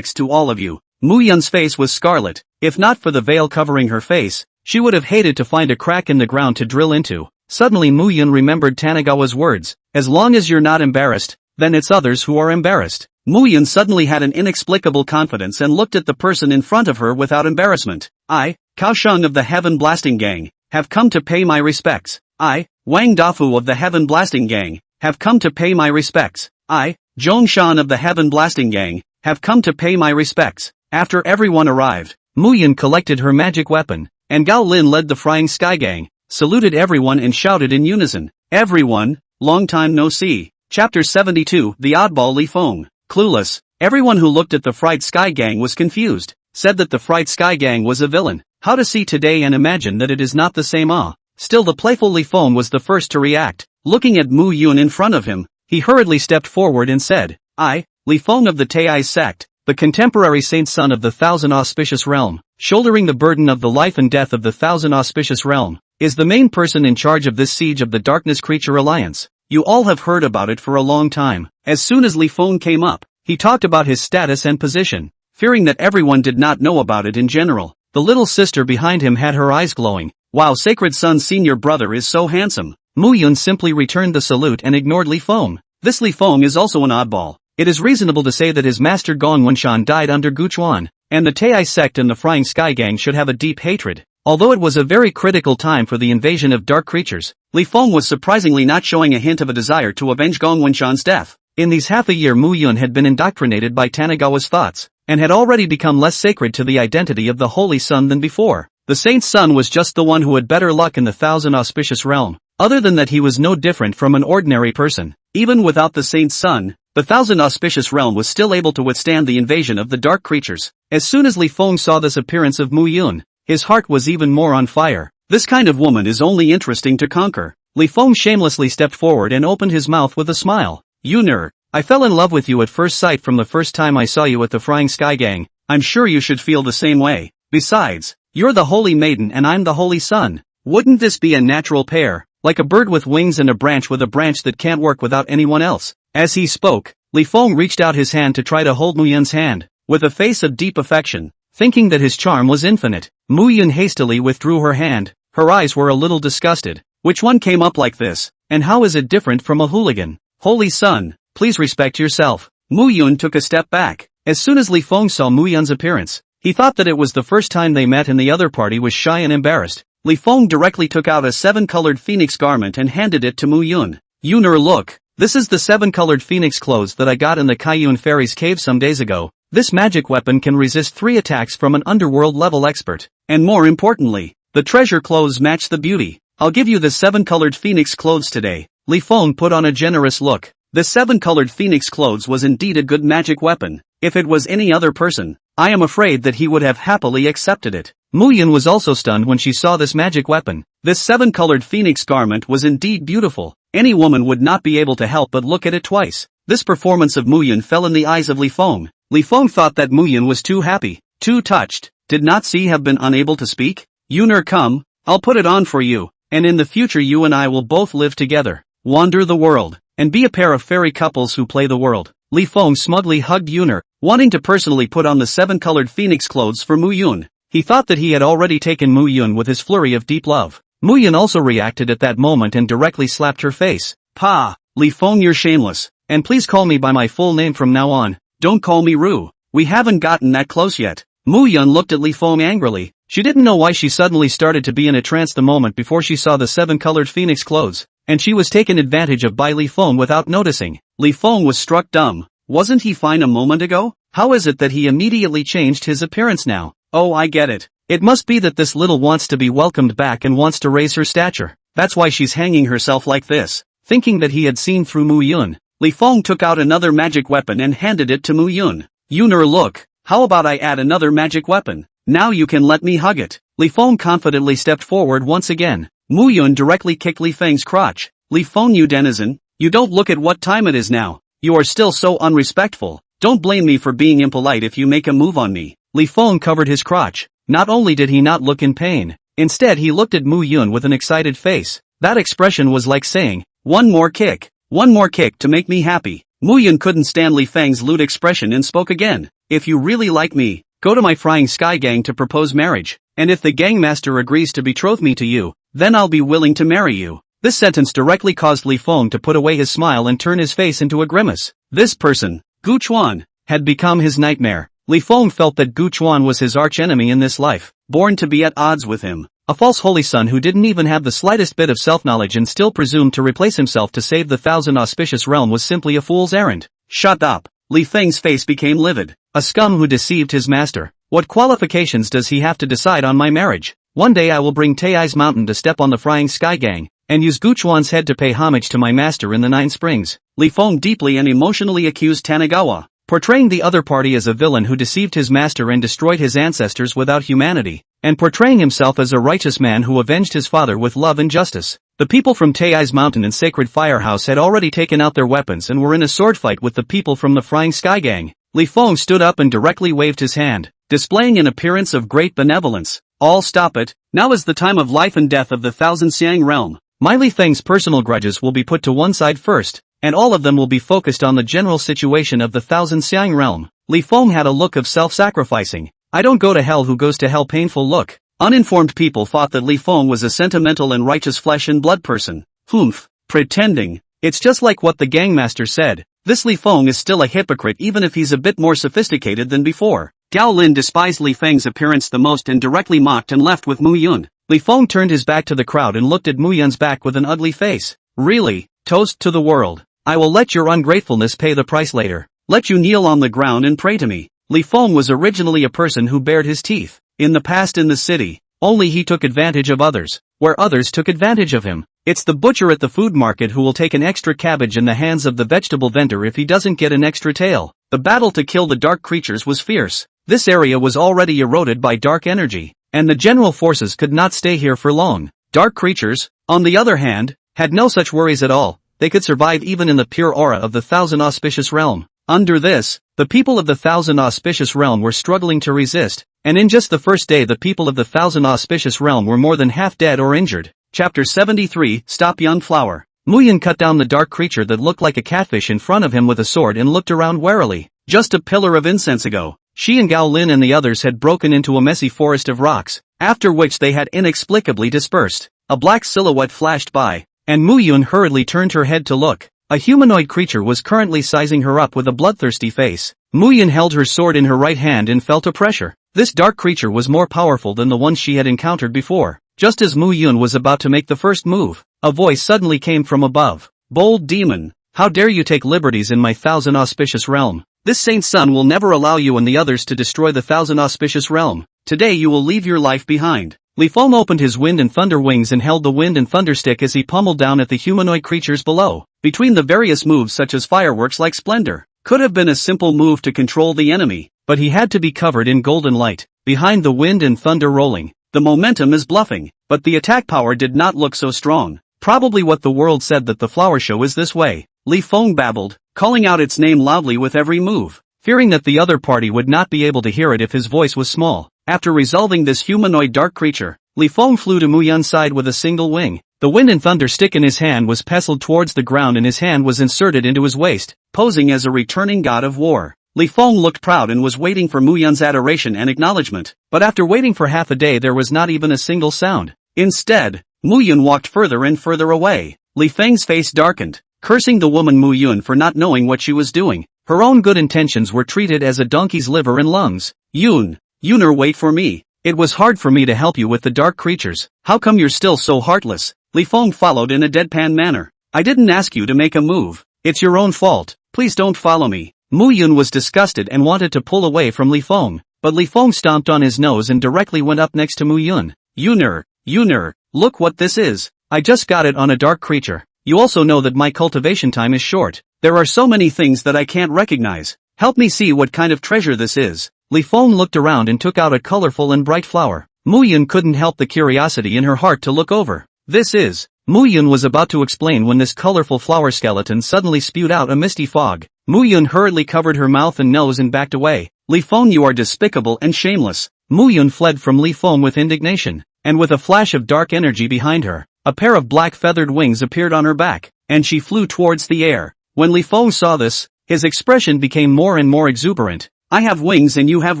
to all of you. Mu Yun's face was scarlet. If not for the veil covering her face, she would have hated to find a crack in the ground to drill into. Suddenly Mu Yun remembered Tanagawa's words, "As long as you're not embarrassed, then it's others who are embarrassed." Mu Yun suddenly had an inexplicable confidence and looked at the person in front of her without embarrassment. "I, Cao Sheng of the Heaven Blasting Gang, have come to pay my respects. I, Wang Dafu of the Heaven Blasting Gang, have come to pay my respects. I, Zhong Shan of the Heaven Blasting Gang, have come to pay my respects." After everyone arrived, Mu Yun collected her magic weapon, and Gao Lin led the Flying Sky Gang, saluted everyone and shouted in unison, "Everyone, long time no see." Chapter 72, The Oddball Li Feng. Clueless, everyone who looked at the Fright Sky Gang was confused, said that the Fright Sky Gang was a villain. How to see today and imagine that it is not the same. Still the playful Li Feng was the first to react. Looking at Mu Yun in front of him, he hurriedly stepped forward and said, "I, Li Feng of the Tei sect, the contemporary saint son of the Thousand Auspicious Realm, shouldering the burden of the life and death of the Thousand Auspicious Realm, is the main person in charge of this siege of the Darkness Creature Alliance. You all have heard about it for a long time." As soon as Li Feng came up, he talked about his status and position, fearing that everyone did not know about it in general. The little sister behind him had her eyes glowing. "Wow, Sacred Sun's senior brother is so handsome." Mu Yun simply returned the salute and ignored Li Feng. This Li Feng is also an oddball. It is reasonable to say that his master Gong Wenshan died under Gu Chuan, and the Tei sect and the Flying Sky Gang should have a deep hatred. Although it was a very critical time for the invasion of dark creatures, Li Feng was surprisingly not showing a hint of a desire to avenge Gong Wenshan's death. In these half a year Mu Yun had been indoctrinated by Tanagawa's thoughts, and had already become less sacred to the identity of the Holy Sun than before. The Saint's son was just the one who had better luck in the Thousand Auspicious Realm. Other than that he was no different from an ordinary person. Even without the Saint's son, the Thousand Auspicious Realm was still able to withstand the invasion of the dark creatures. As soon as Li Feng saw this appearance of Mu Yun, his heart was even more on fire. This kind of woman is only interesting to conquer. Li Feng shamelessly stepped forward and opened his mouth with a smile. "Yuner, I fell in love with you at first sight from the first time I saw you at the Frying Sky Gang. I'm sure you should feel the same way. Besides, you're the Holy Maiden and I'm the Holy Sun. Wouldn't this be a natural pair? Like a bird with wings and a branch that can't work without anyone else." As he spoke, Li Feng reached out his hand to try to hold Mu Yun's hand, with a face of deep affection, thinking that his charm was infinite. Mu Yun hastily withdrew her hand. Her eyes were a little disgusted. "Which one came up like this, and how is it different from a hooligan? Holy Sun, please respect yourself." Mu Yun took a step back. As soon as Li Feng saw Mu Yun's appearance, he thought that it was the first time they met and the other party was shy and embarrassed. Li Feng directly took out a 7-colored phoenix garment and handed it to Mu Yun. "Yuner, look, this is the 7-colored phoenix clothes that I got in the Kaiyun Fairy's cave some days ago. This magic weapon can resist 3 attacks from an underworld level expert. And more importantly, the treasure clothes match the beauty. I'll give you the 7-colored phoenix clothes today." Li Feng put on a generous look. The 7-colored phoenix clothes was indeed a good magic weapon. If it was any other person, I am afraid that he would have happily accepted it. Mu Yun was also stunned when she saw this magic weapon. This 7-colored phoenix garment was indeed beautiful. Any woman would not be able to help but look at it twice. This performance of Mu Yun fell in the eyes of Li Feng. Li Feng thought that Mu Yun was too happy, too touched. Did not she have been unable to speak? "Yuner, come, I'll put it on for you, and in the future you and I will both live together, wander the world, and be a pair of fairy couples who play the world." Li Feng smugly hugged Yuner, wanting to personally put on the 7-colored phoenix clothes for Mu Yun. He thought that he had already taken Mu Yun with his flurry of deep love. Mu Yun also reacted at that moment and directly slapped her face. "Pa, Li Feng, you're shameless, and please call me by my full name from now on. Don't call me Ru. We haven't gotten that close yet." Mu Yun looked at Li Feng angrily. She didn't know why she suddenly started to be in a trance the moment before she saw the 7-colored phoenix clothes, and she was taken advantage of by Li Feng without noticing. Li Feng was struck dumb. Wasn't he fine a moment ago? How is it that he immediately changed his appearance now? Oh, I get it. It must be that this little wants to be welcomed back and wants to raise her stature. That's why she's hanging herself like this. Thinking that he had seen through Mu Yun, Li Feng took out another magic weapon and handed it to Mu Yun. Yuner, look, how about I add another magic weapon? Now you can let me hug it. Li Feng confidently stepped forward once again. Mu Yun directly kicked Li Feng's crotch. Li Feng, you denizen, you don't look at what time it is now. You are still so unrespectful. Don't blame me for being impolite if you make a move on me. Li Feng covered his crotch. Not only did he not look in pain, instead he looked at Mu Yun with an excited face. That expression was like saying, one more kick to make me happy. Mu Yun couldn't stand Li Feng's lewd expression and spoke again. If you really like me, go to my Flying Sky Gang to propose marriage, and if the gangmaster agrees to betroth me to you, then I'll be willing to marry you. This sentence directly caused Li Feng to put away his smile and turn his face into a grimace. This person, Gu Chuan, had become his nightmare. Li Feng felt that Gu Chuan was his archenemy in this life, born to be at odds with him. A false holy son who didn't even have the slightest bit of self-knowledge and still presumed to replace himself to save the 1,000 auspicious realm was simply a fool's errand. Shut up. Li Feng's face became livid. A scum who deceived his master. What qualifications does he have to decide on my marriage? One day I will bring Tai's mountain to step on the Flying Sky Gang, and use Gu Chuan's head to pay homage to my master in the 9 Springs. Li Feng deeply and emotionally accused Tanagawa, portraying the other party as a villain who deceived his master and destroyed his ancestors without humanity, and portraying himself as a righteous man who avenged his father with love and justice. The people from Tai's mountain and sacred firehouse had already taken out their weapons and were in a sword fight with the people from the Flying Sky Gang. Li Feng stood up and directly waved his hand, displaying an appearance of great benevolence. All stop it. Now is the time of life and death of the 1,000 Xiang realm. My Li Feng's personal grudges will be put to one side first, and all of them will be focused on the general situation of the 1,000 Xiang realm. Li Feng had a look of self-sacrificing. I don't go to hell, who goes to hell painful look. Uninformed people thought that Li Feng was a sentimental and righteous flesh and blood person. Humph. Pretending. It's just like what the gangmaster said. This Li Feng is still a hypocrite even if he's a bit more sophisticated than before. Gao Lin despised Li Feng's appearance the most and directly mocked and left with Mu Yun. Li Feng turned his back to the crowd and looked at Mu Yun's back with an ugly face. Really? Toast to the world. I will let your ungratefulness pay the price later. Let you kneel on the ground and pray to me. Li Feng was originally a person who bared his teeth. In the past in the city, only he took advantage of others, where others took advantage of him. It's the butcher at the food market who will take an extra cabbage in the hands of the vegetable vendor if he doesn't get an extra tail. The battle to kill the dark creatures was fierce. This area was already eroded by dark energy, and the general forces could not stay here for long. Dark creatures, on the other hand, had no such worries at all. They could survive even in the pure aura of the 1,000 auspicious realm. Under this, the people of the 1,000 auspicious realm were struggling to resist, and in just the first day the people of the 1,000 auspicious realm were more than half dead or injured. Chapter 73, Stop Young Flower. Mu Yun cut down the dark creature that looked like a catfish in front of him with a sword and looked around warily. Just a pillar of incense ago, she and Gao Lin and the others had broken into a messy forest of rocks, after which they had inexplicably dispersed. A black silhouette flashed by, and Mu Yun hurriedly turned her head to look. A humanoid creature was currently sizing her up with a bloodthirsty face. Mu Yun held her sword in her right hand and felt a pressure. This dark creature was more powerful than the ones she had encountered before. Just as Mu Yun was about to make the first move, a voice suddenly came from above. Bold demon, how dare you take liberties in my 1,000 auspicious realm? This saint's son will never allow you and the others to destroy the 1,000 auspicious realm. Today you will leave your life behind. Li Feng opened his wind and thunder wings and held the wind and thunder stick as he pummeled down at the humanoid creatures below. Between the various moves such as fireworks like splendor, could have been a simple move to control the enemy, but he had to be covered in golden light. Behind the wind and thunder rolling, the momentum is bluffing, but the attack power did not look so strong. Probably what the world said that the flower show is this way. Li Feng babbled, calling out its name loudly with every move, fearing that the other party would not be able to hear it if his voice was small. After resolving this humanoid dark creature, Li Feng flew to Mu Yun's side with a single wing. The wind and thunder stick in his hand was pestled towards the ground and his hand was inserted into his waist, posing as a returning god of war. Li Feng looked proud and was waiting for Mu Yun's adoration and acknowledgement, but after waiting for half a day there was not even a single sound. Instead, Mu Yun walked further and further away. Li Feng's face darkened, cursing the woman Mu Yun for not knowing what she was doing. Her own good intentions were treated as a donkey's liver and lungs. Yuner, wait for me. It was hard for me to help you with the dark creatures. How come you're still so heartless? Li Feng followed in a deadpan manner. I didn't ask you to make a move. It's your own fault. Please don't follow me. Mu Yun was disgusted and wanted to pull away from Li Feng, but Li Feng stomped on his nose and directly went up next to Mu Yun. Yuner, look what this is. I just got it on a dark creature. You also know that my cultivation time is short. There are so many things that I can't recognize. Help me see what kind of treasure this is. Li Feng looked around and took out a colorful and bright flower. Mu Yun couldn't help the curiosity in her heart to look over. This is. Mu Yun was about to explain when this colorful flower skeleton suddenly spewed out a misty fog. Mu Yun hurriedly covered her mouth and nose and backed away. Li Feng, you are despicable and shameless. Mu Yun fled from Li Feng with indignation, and with a flash of dark energy behind her, a pair of black feathered wings appeared on her back, and she flew towards the air. When Li Feng saw this, his expression became more and more exuberant. I have wings and you have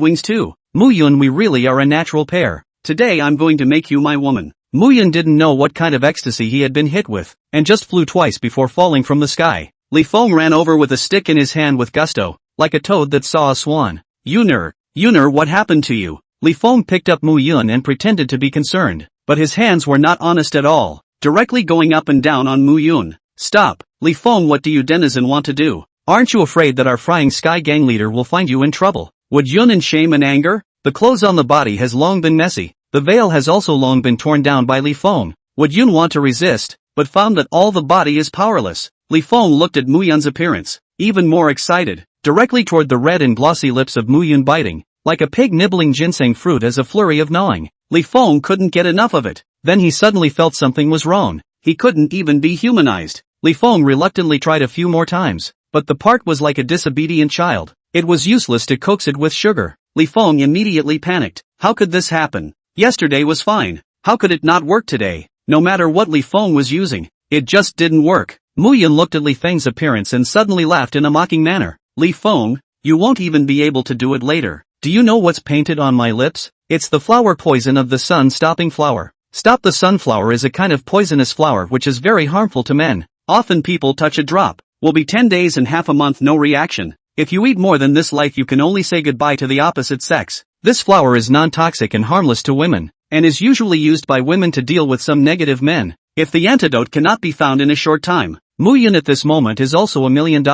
wings too. Mu Yun, we really are a natural pair. Today I'm going to make you my woman. Mu Yun didn't know what kind of ecstasy he had been hit with, and just flew twice before falling from the sky. Li Feng ran over with a stick in his hand with gusto, like a toad that saw a swan. Yuner, what happened to you? Li Feng picked up Mu Yun and pretended to be concerned, but his hands were not honest at all, directly going up and down on Mu Yun. Stop, Li Feng, what do you denizen want to do? Aren't you afraid that our frying sky gang leader will find you in trouble? Would Yun in shame and anger? The clothes on the body has long been messy. The veil has also long been torn down by Li Feng. Would Yun want to resist, but found that all the body is powerless? Li Feng looked at Mu Yun's appearance, even more excited, directly toward the red and glossy lips of Mu Yun, biting, like a pig nibbling ginseng fruit as a flurry of gnawing. Li Feng couldn't get enough of it. Then he suddenly felt something was wrong. He couldn't even be humanized. Li Feng reluctantly tried a few more times, but the part was like a disobedient child. It was useless to coax it with sugar. Li Feng immediately panicked. How could this happen? Yesterday was fine. How could it not work today? No matter what Li Feng was using, it just didn't work. Mu Yun looked at Li Feng's appearance and suddenly laughed in a mocking manner. Li Feng, you won't even be able to do it later. Do you know what's painted on my lips? It's the flower poison of the sun-stopping flower. Stop the sunflower is a kind of poisonous flower which is very harmful to men. Often people touch a drop. Will be 10 days and half a month no reaction. If you eat more than this life you can only say goodbye to the opposite sex. This flower is non-toxic and harmless to women, and is usually used by women to deal with some negative men. If the antidote cannot be found in a short time, Mu Yun at this moment is also $1 million.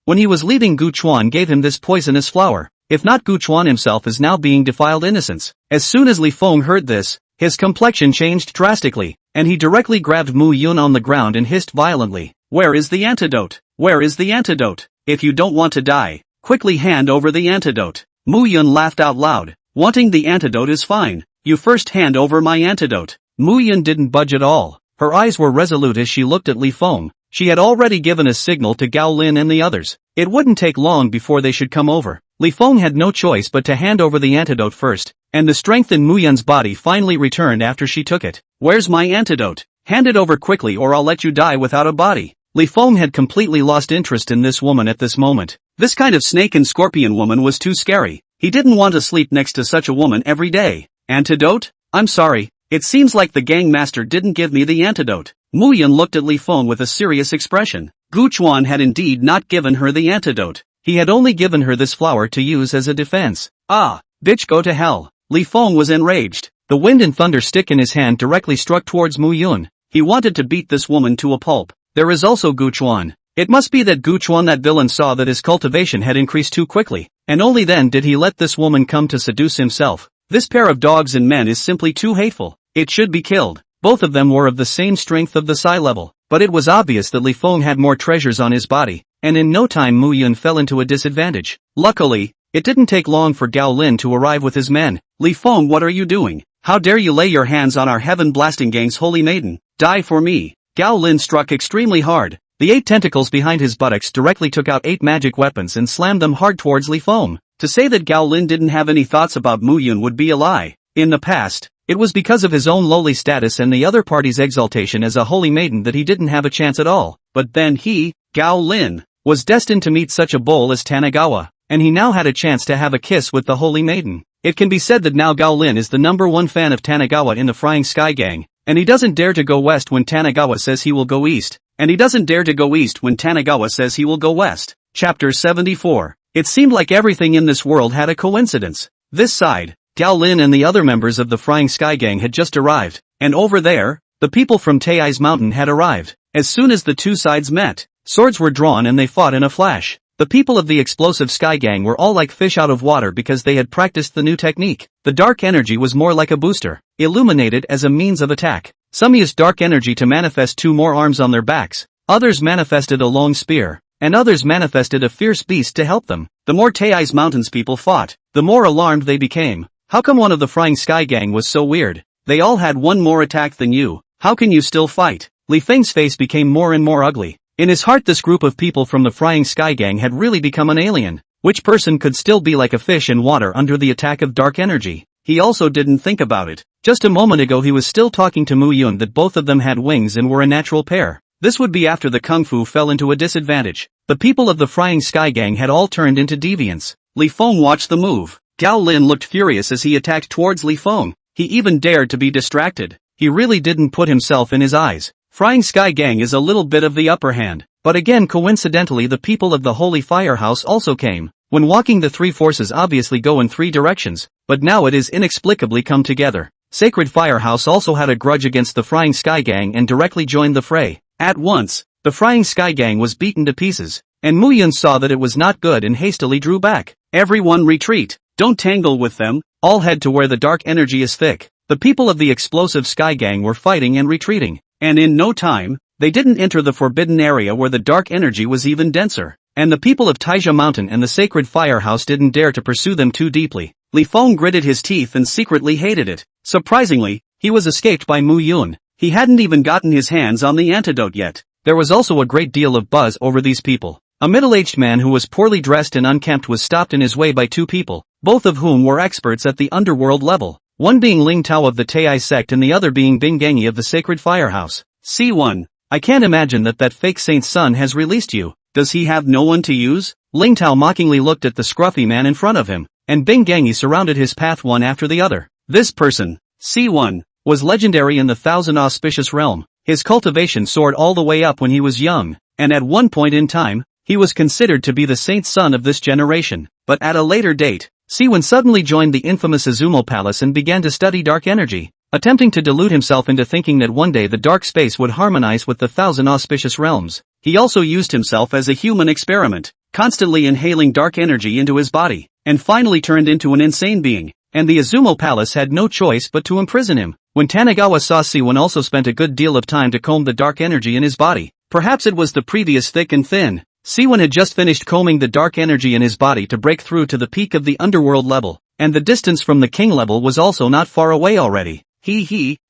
When he was leaving, Gu Chuan gave him this poisonous flower. If not, Gu Chuan himself is now being defiled innocence. As soon as Li Feng heard this, his complexion changed drastically, and he directly grabbed Mu Yun on the ground and hissed violently. Where is the antidote? Where is the antidote? If you don't want to die, quickly hand over the antidote. Mu Yun laughed out loud. Wanting the antidote is fine. You first hand over my antidote. Mu Yun didn't budge at all. Her eyes were resolute as she looked at Li Feng. She had already given a signal to Gao Lin and the others. It wouldn't take long before they should come over. Li Feng had no choice but to hand over the antidote first, and the strength in Mu Yun's body finally returned after she took it. Where's my antidote? Hand it over quickly or I'll let you die without a body. Li Feng had completely lost interest in this woman at this moment. This kind of snake and scorpion woman was too scary. He didn't want to sleep next to such a woman every day. Antidote? I'm sorry. It seems like the gang master didn't give me the antidote. Mu Yun looked at Li Feng with a serious expression. Gu Chuan had indeed not given her the antidote. He had only given her this flower to use as a defense. Ah, bitch, go to hell. Li Feng was enraged. The wind and thunder stick in his hand directly struck towards Mu Yun. He wanted to beat this woman to a pulp. There is also Gu Chuan. It must be that Gu Chuan, that villain, saw that his cultivation had increased too quickly, and only then did he let this woman come to seduce himself. This pair of dogs and men is simply too hateful. It should be killed. Both of them were of the same strength of the psi level, but it was obvious that Li Feng had more treasures on his body, and in no time Mu Yun fell into a disadvantage. Luckily, it didn't take long for Gao Lin to arrive with his men. Li Feng, what are you doing? How dare you lay your hands on our heaven-blasting gang's holy maiden? Die for me. Gao Lin struck extremely hard. The 8 tentacles behind his buttocks directly took out 8 magic weapons and slammed them hard towards Li Feng. To say that Gao Lin didn't have any thoughts about Mu Yun would be a lie. In the past, it was because of his own lowly status and the other party's exaltation as a holy maiden that he didn't have a chance at all. But then he, Gao Lin, was destined to meet such a bull as Tanagawa, and he now had a chance to have a kiss with the holy maiden. It can be said that now Gao Lin is the #1 fan of Tanagawa in the Frying Sky Gang, and he doesn't dare to go west when Tanagawa says he will go east, and he doesn't dare to go east when Tanagawa says he will go west. Chapter 74. It seemed like everything in this world had a coincidence. This side, Gao Lin and the other members of the Flying Sky Gang had just arrived, and over there, the people from Tai's mountain had arrived. As soon as the two sides met, swords were drawn and they fought in a flash. The people of the explosive Sky Gang were all like fish out of water because they had practiced the new technique. The dark energy was more like a booster, illuminated as a means of attack. Some used dark energy to manifest two more arms on their backs, others manifested a long spear, and others manifested a fierce beast to help them. The more Tai's mountains people fought, the more alarmed they became. How come one of the Flying Sky Gang was so weird? They all had one more attack than you. How can you still fight? Li Feng's face became more and more ugly. In his heart, this group of people from the Flying Sky Gang had really become an alien. Which person could still be like a fish in water under the attack of dark energy? He also didn't think about it. Just a moment ago he was still talking to Mu Yun that both of them had wings and were a natural pair. This would be after the Kung Fu fell into a disadvantage. The people of the Flying Sky Gang had all turned into deviants. Li Feng watched the move. Gao Lin looked furious as he attacked towards Li Feng. He even dared to be distracted. He really didn't put himself in his eyes. Flying Sky Gang is a little bit of the upper hand. But again, coincidentally, the people of the Holy Firehouse also came. When walking, the three forces obviously go in three directions, but now it is inexplicably come together. Sacred Firehouse also had a grudge against the Flying Sky Gang and directly joined the fray. At once, the Flying Sky Gang was beaten to pieces, and Mu Yun saw that it was not good and hastily drew back. Everyone retreat. Don't tangle with them. All head to where the dark energy is thick. The people of the explosive Sky Gang were fighting and retreating. And in no time, they didn't enter the forbidden area where the dark energy was even denser. And the people of Taisha Mountain and the Sacred Firehouse didn't dare to pursue them too deeply. Li Feng gritted his teeth and secretly hated it. Surprisingly, he was escaped by Mu Yun. He hadn't even gotten his hands on the antidote yet. There was also a great deal of buzz over these people. A middle-aged man who was poorly dressed and unkempt was stopped in his way by two people, both of whom were experts at the underworld level. One being Ling Tao of the Tai sect and the other being Bing Gengi of the Sacred Firehouse. C1. I can't imagine that fake saint's son has released you. Does he have no one to use? Ling Tao mockingly looked at the scruffy man in front of him, and Bing Gengi surrounded his path one after the other. This person, C1, was legendary in the Thousand Auspicious Realm. His cultivation soared all the way up when he was young, and at one point in time, he was considered to be the saint's son of this generation. But at a later date, C1 suddenly joined the infamous Izumo Palace and began to study dark energy, attempting to delude himself into thinking that one day the dark space would harmonize with the Thousand Auspicious Realms. He also used himself as a human experiment, constantly inhaling dark energy into his body, and finally turned into an insane being, and the Izumo Palace had no choice but to imprison him. When Tanagawa saw C1 also spent a good deal of time to comb the dark energy in his body, perhaps it was the previous thick and thin. C1 had just finished combing the dark energy in his body to break through to the peak of the underworld level, and the distance from the king level was also not far away already.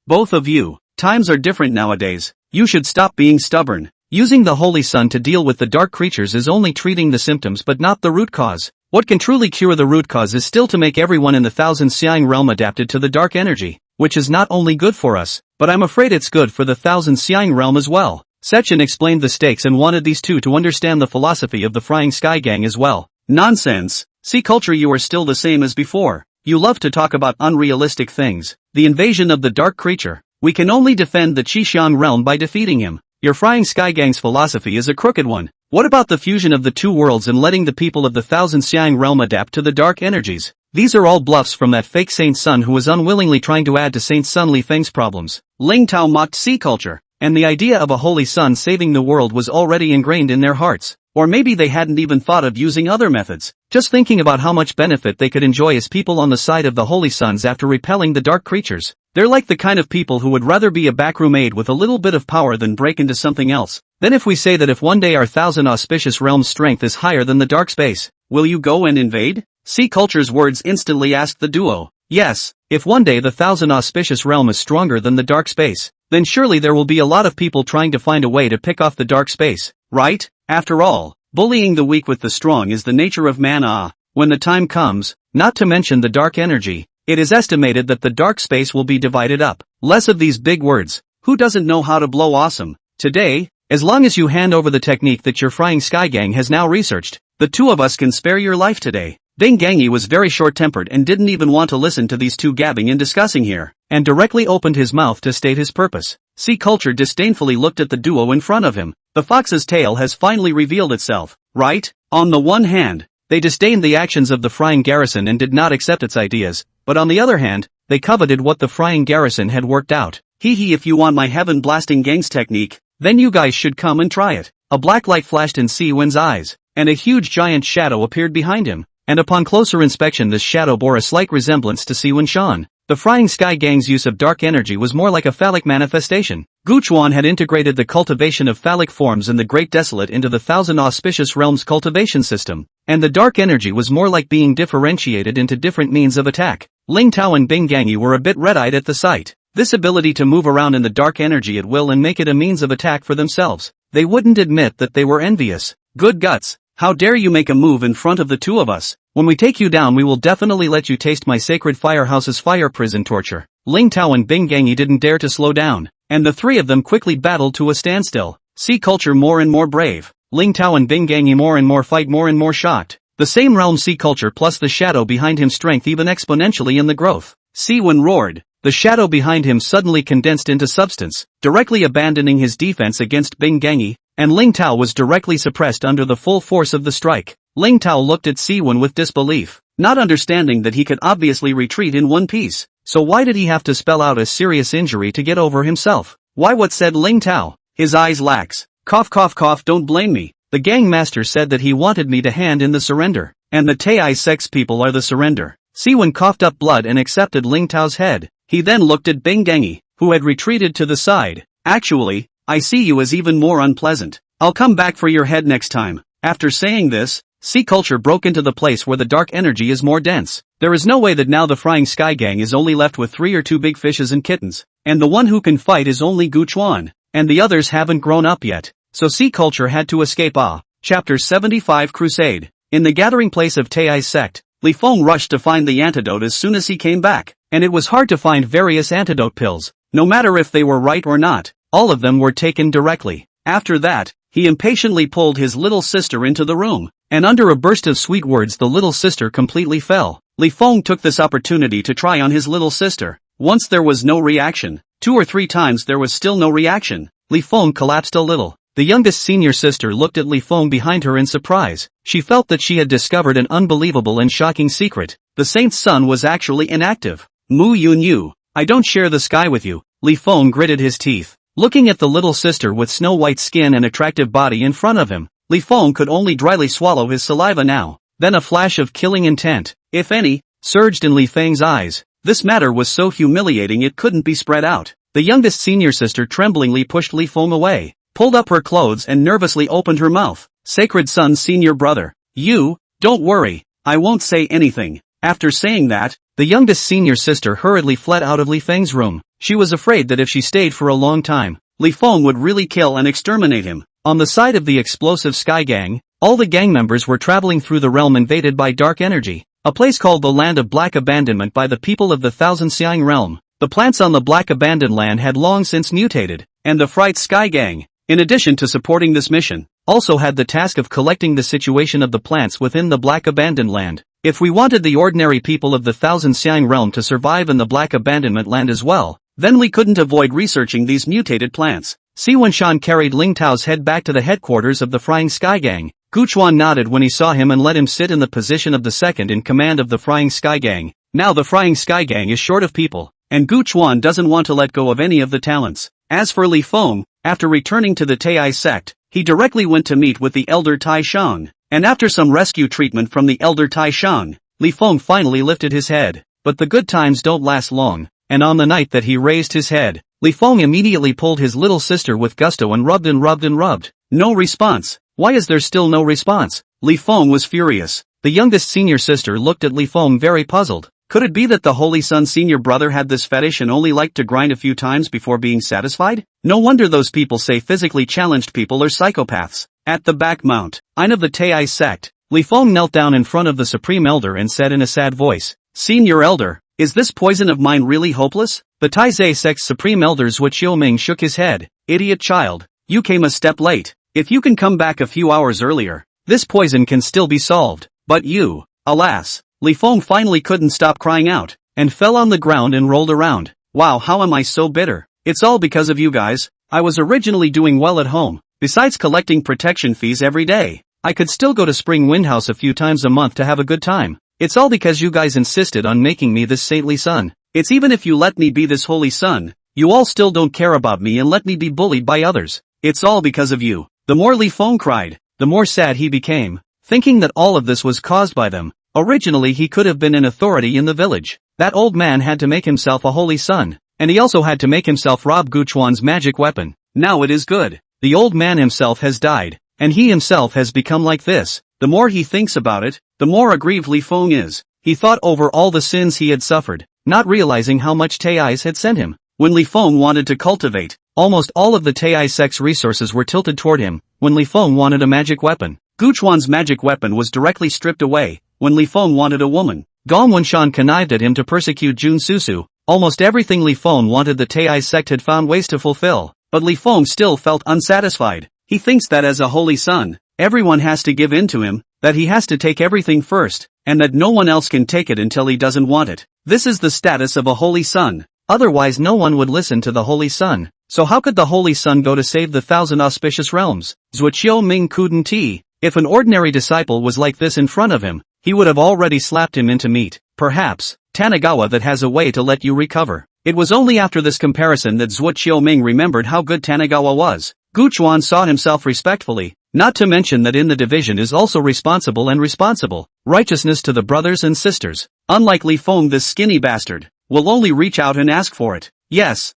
Both of you. Times are different nowadays. You should stop being stubborn. Using the Holy Sun to deal with the dark creatures is only treating the symptoms but not the root cause. What can truly cure the root cause is still to make everyone in the Thousand Xiang realm adapted to the dark energy, which is not only good for us, but I'm afraid it's good for the Thousand Xiang realm as well. Sechin explained the stakes and wanted these two to understand the philosophy of the Flying Sky Gang as well. Nonsense. See culture, you are still the same as before. You love to talk about unrealistic things. The invasion of the dark creature. We can only defend the Qixing realm by defeating him. Your Flying Sky Gang's philosophy is a crooked one. What about the fusion of the two worlds and letting the people of the Thousand Xiang realm adapt to the dark energies? These are all bluffs from that fake Saint's son who was unwillingly trying to add to Saint's son Li Feng's problems. Ling Tao mocked sea culture, and the idea of a holy sun saving the world was already ingrained in their hearts. Or maybe they hadn't even thought of using other methods, just thinking about how much benefit they could enjoy as people on the side of the holy suns after repelling the dark creatures. They're like the kind of people who would rather be a backroom aide with a little bit of power than break into something else. Then if we say that if one day our Thousand Auspicious Realm's strength is higher than the dark space, will you go and invade? Sea Culture's words instantly asked the duo. Yes, if one day the Thousand Auspicious Realm is stronger than the dark space, then surely there will be a lot of people trying to find a way to pick off the dark space, right? After all, bullying the weak with the strong is the nature of manhwa. When the time comes, not to mention the dark energy, it is estimated that the dark space will be divided up. Less of these big words. Who doesn't know how to blow awesome? Today, as long as you hand over the technique that your Flying Sky Gang has now researched, the two of us can spare your life today. Bing Gangi was very short-tempered and didn't even want to listen to these two gabbing and discussing here, and directly opened his mouth to state his purpose. Sea Culture disdainfully looked at the duo in front of him. The fox's tail has finally revealed itself, right? On the one hand, they disdained the actions of the Flying Garrison and did not accept its ideas, but on the other hand, they coveted what the frying garrison had worked out. Hee hee, if you want my heaven blasting gangs technique, then you guys should come and try it. A black light flashed in Si-Wen's eyes, and a huge giant shadow appeared behind him, and upon closer inspection this shadow bore a slight resemblance to Si-Wen Shan. The Frying Sky Gang's use of dark energy was more like a phallic manifestation. Gu Chuan had integrated the cultivation of phallic forms in the Great Desolate into the Thousand Auspicious Realms cultivation system, and the dark energy was more like being differentiated into different means of attack. Ling Tao and Bing Ganyi were a bit red-eyed at the sight. This ability to move around in the dark energy at will and make it a means of attack for themselves. They wouldn't admit that they were envious. Good guts, how dare you make a move in front of the two of us? When we take you down we will definitely let you taste my sacred firehouse's fire prison torture. Ling Tao and Bing Ganyi didn't dare to slow down, and the three of them quickly battled to a standstill. Sea culture more and more brave. Ling Tao and Bing Ganyi more and more fight, more and more shocked. The same realm sea culture plus the shadow behind him strength even exponentially in the growth. Si-Wen roared. The shadow behind him suddenly condensed into substance, directly abandoning his defense against Bing Ganyi, and Ling Tao was directly suppressed under the full force of the strike. Ling Tao looked at Si-Wen with disbelief, not understanding that he could obviously retreat in one piece. So why did he have to spell out a serious injury to get over himself? Why, what said Ling Tao? His eyes lax. Cough cough cough, don't blame me. The gang master said that he wanted me to hand in the surrender, and the Tai sex people are the surrender. Si-Wen coughed up blood and accepted Ling Tao's head. He then looked at Bing Ganyi, who had retreated to the side. Actually, I see you as even more unpleasant. I'll come back for your head next time. After saying this, Sea culture broke into the place where the dark energy is more dense. There is no way that now the Frying Sky Gang is only left with 3 or 2 big fishes and kittens, and the one who can fight is only Gu Chuan, and the others haven't grown up yet. So Sea culture had to escape. Chapter 75 Crusade. In the gathering place of Tai's sect, Li Feng rushed to find the antidote as soon as he came back, and it was hard to find various antidote pills. No matter if they were right or not, all of them were taken directly. After that, he impatiently pulled his little sister into the room, and under a burst of sweet words the little sister completely fell. Li Feng took this opportunity to try on his little sister. Once there was no reaction. 2 or 3 times there was still no reaction. Li Feng collapsed a little. The youngest senior sister looked at Li Feng behind her in surprise. She felt that she had discovered an unbelievable and shocking secret. The saint's son was actually inactive. Mu Yun Yu, I don't share the sky with you. Li Feng gritted his teeth. Looking at the little sister with snow-white skin and attractive body in front of him, Li Feng could only dryly swallow his saliva now. Then a flash of killing intent, if any, surged in Li Feng's eyes. This matter was so humiliating it couldn't be spread out. The youngest senior sister tremblingly pushed Li Feng away, pulled up her clothes and nervously opened her mouth. Sacred son, senior brother. You, don't worry, I won't say anything. After saying that, the youngest senior sister hurriedly fled out of Li Feng's room. She was afraid that if she stayed for a long time, Li Feng would really kill and exterminate him. On the side of the explosive Sky Gang, all the gang members were traveling through the realm invaded by dark energy, a place called the Land of Black Abandonment by the people of the Thousand Siang realm. The plants on the Black Abandoned Land had long since mutated, and the Fright Sky Gang, in addition to supporting this mission, also had the task of collecting the situation of the plants within the Black Abandoned Land. If we wanted the ordinary people of the Thousand Siang realm to survive in the Black Abandonment Land as well, then we couldn't avoid researching these mutated plants. Si-Wen Shan carried Ling Tao's head back to the headquarters of the Frying Sky Gang. Gu Chuan nodded when he saw him and let him sit in the position of the second in command of the Frying Sky Gang. Now the Frying Sky Gang is short of people, and Gu Chuan doesn't want to let go of any of the talents. As for Li Feng, after returning to the Tai sect, he directly went to meet with the Elder Tai Shang, and after some rescue treatment from the Elder Tai Shang, Li Feng finally lifted his head. But the good times don't last long, and on the night that he raised his head, Li Feng immediately pulled his little sister with gusto and rubbed and rubbed and rubbed. No response. Why is there still no response? Li Feng was furious. The youngest senior sister looked at Li Feng very puzzled. Could it be that the Holy Sun senior brother had this fetish and only liked to grind a few times before being satisfied? No wonder those people say physically challenged people are psychopaths. At the back mount, Ein of the Tai sect, Li Feng knelt down in front of the Supreme Elder and said in a sad voice, Senior Elder, is this poison of mine really hopeless? The Taizé sect's Supreme Elder Zhuo Qiuming shook his head. Idiot child, you came a step late. If you can come back a few hours earlier, this poison can still be solved. But you, alas. Li Feng finally couldn't stop crying out, and fell on the ground and rolled around. Wow, how am I so bitter? It's all because of you guys. I was originally doing well at home, besides collecting protection fees every day. I could still go to Spring Wind House a few times a month to have a good time. It's all because you guys insisted on making me this saintly son. It's even if you let me be this holy son, you all still don't care about me and let me be bullied by others. It's all because of you. The more Li Feng cried, the more sad he became, thinking that all of this was caused by them. Originally he could have been an authority in the village. That old man had to make himself a holy son, and he also had to make himself rob Guchuan's magic weapon. Now it is good. The old man himself has died, and he himself has become like this. The more he thinks about it, the more aggrieved Li Feng is. He thought over all the sins he had suffered, not realizing how much Tai's had sent him. When Li Feng wanted to cultivate, almost all of the Tai sect's resources were tilted toward him. When Li Feng wanted a magic weapon, Guchuan's magic weapon was directly stripped away. When Li Feng wanted a woman, Gong Wenshan connived at him to persecute Jun Susu. Almost everything Li Feng wanted the Tai sect had found ways to fulfill, but Li Feng still felt unsatisfied. He thinks that as a holy son, everyone has to give in to him, that he has to take everything first, and that no one else can take it until he doesn't want it. This is the status of a holy son. Otherwise no one would listen to the holy son. So how could the holy son go to save the 1,000 auspicious realms? Zuoqiu Ming couldn't he? If an ordinary disciple was like this in front of him, he would have already slapped him into meat. Perhaps, Tanagawa that has a way to let you recover. It was only after this comparison that Zuoqiu Ming remembered how good Tanagawa was. Guchuan saw himself respectfully, not to mention that in the division is also responsible. Righteousness to the brothers and sisters. Unlike Li Feng, this skinny bastard will only reach out and ask for it. Yes.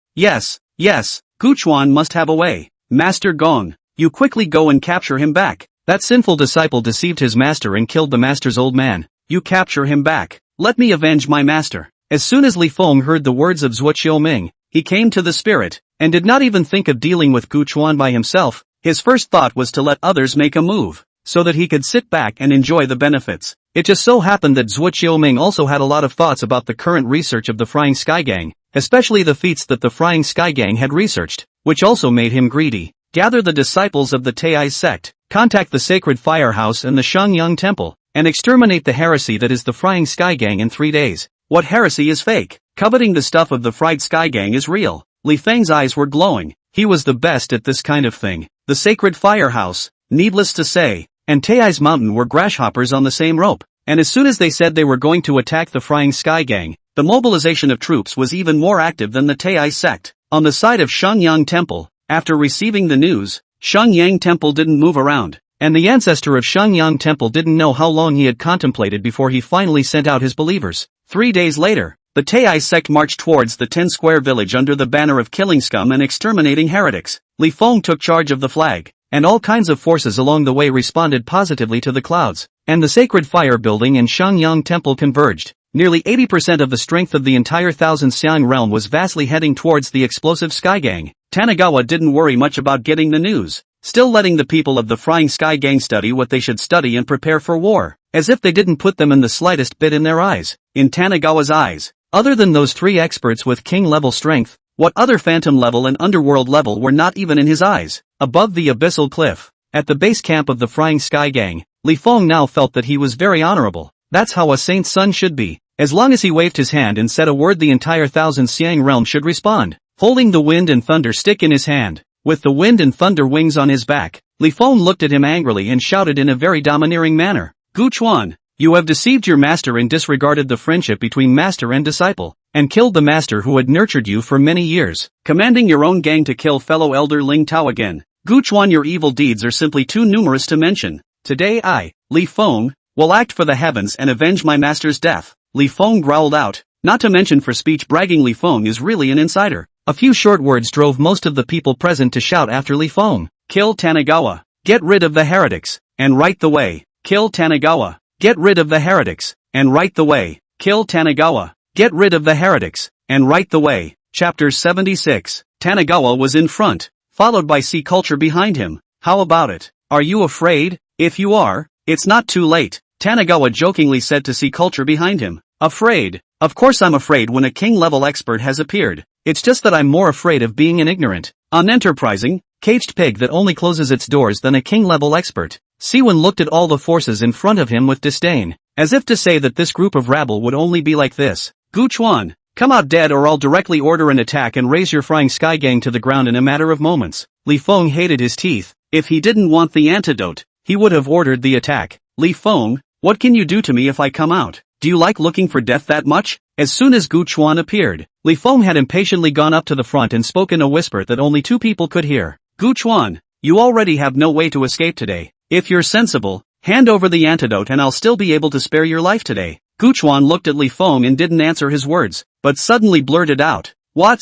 Guchuan must have a way. Master Gong, you quickly go and capture him back. That sinful disciple deceived his master and killed the master's old man. You capture him back. Let me avenge my master. As soon as Li Feng heard the words of Zuoqiu Ming, he came to the spirit, and did not even think of dealing with Guchuan by himself. His first thought was to let others make a move, so that he could sit back and enjoy the benefits. It just so happened that Zuoqiu Ming also had a lot of thoughts about the current research of the Flying Sky Gang, especially the feats that the Flying Sky Gang had researched, which also made him greedy. Gather the disciples of the Tai sect, contact the Sacred Firehouse and the Shengyang Temple, and exterminate the heresy that is the Flying Sky Gang in 3 days. What heresy is fake? Coveting the stuff of the Fried Sky Gang is real. Li Feng's eyes were glowing. He was the best at this kind of thing. The Sacred Firehouse, needless to say, and Tai's Mountain were grasshoppers on the same rope. And as soon as they said they were going to attack the Flying Sky Gang, the mobilization of troops was even more active than the Tai sect. On the side of Shengyang Temple, after receiving the news, Shengyang Temple didn't move around, and the ancestor of Shengyang Temple didn't know how long he had contemplated before he finally sent out his believers. 3 days later, the Tai sect marched towards the 10-square village under the banner of killing scum and exterminating heretics. Li Feng took charge of the flag, and all kinds of forces along the way responded positively to the clouds, and the Sacred Fire Building and Shengyang Temple converged. Nearly 80% of the strength of the entire Thousand Xiang realm was vastly heading towards the explosive Sky Gang. Tanagawa didn't worry much about getting the news, still letting the people of the Flying Sky Gang study what they should study and prepare for war, as if they didn't put them in the slightest bit in their eyes. In Tanagawa's eyes, other than those 3 experts with king-level strength, what other phantom level and underworld level were not even in his eyes. Above the abyssal cliff, at the base camp of the Flying Sky Gang, Li Feng now felt that he was very honorable. That's how a saint's son should be. As long as he waved his hand and said a word, the entire Thousand Xiang realm should respond. Holding the wind and thunder stick in his hand, with the wind and thunder wings on his back, Li Feng looked at him angrily and shouted in a very domineering manner, "Guchuan, you have deceived your master and disregarded the friendship between master and disciple, and killed the master who had nurtured you for many years, commanding your own gang to kill fellow elder Ling Tao again. Guchuan, your evil deeds are simply too numerous to mention. Today I, Li Feng, will act for the heavens and avenge my master's death." Li Feng growled out. Not to mention for speech bragging, Li Feng is really an insider. A few short words drove most of the people present to shout after Li Feng. Kill Tanagawa. Get rid of the heretics, and right the way. Kill Tanagawa. Get rid of the heretics, and right the way. Kill Tanagawa. Get rid of the heretics, and right the way. Chapter 76. Tanagawa was in front, followed by Sea Culture behind him. How about it? Are you afraid? If you are, it's not too late, Tanagawa jokingly said to Sea Culture behind him. Afraid? Of course I'm afraid when a king-level expert has appeared. It's just that I'm more afraid of being an ignorant, unenterprising, caged pig that only closes its doors than a king-level expert. Siwen looked at all the forces in front of him with disdain, as if to say that this group of rabble would only be like this. Guchuan, come out dead or I'll directly order an attack and raise your Flying Sky Gang to the ground in a matter of moments. Li Feng hated his teeth. If he didn't want the antidote, he would have ordered the attack. Li Feng, what can you do to me if I come out? Do you like looking for death that much? As soon as Gu Chuan appeared, Li Feng had impatiently gone up to the front and spoke in a whisper that only two people could hear. Gu Chuan, you already have no way to escape today. If you're sensible, hand over the antidote and I'll still be able to spare your life today. Gu Chuan looked at Li Feng and didn't answer his words, but suddenly blurted out. What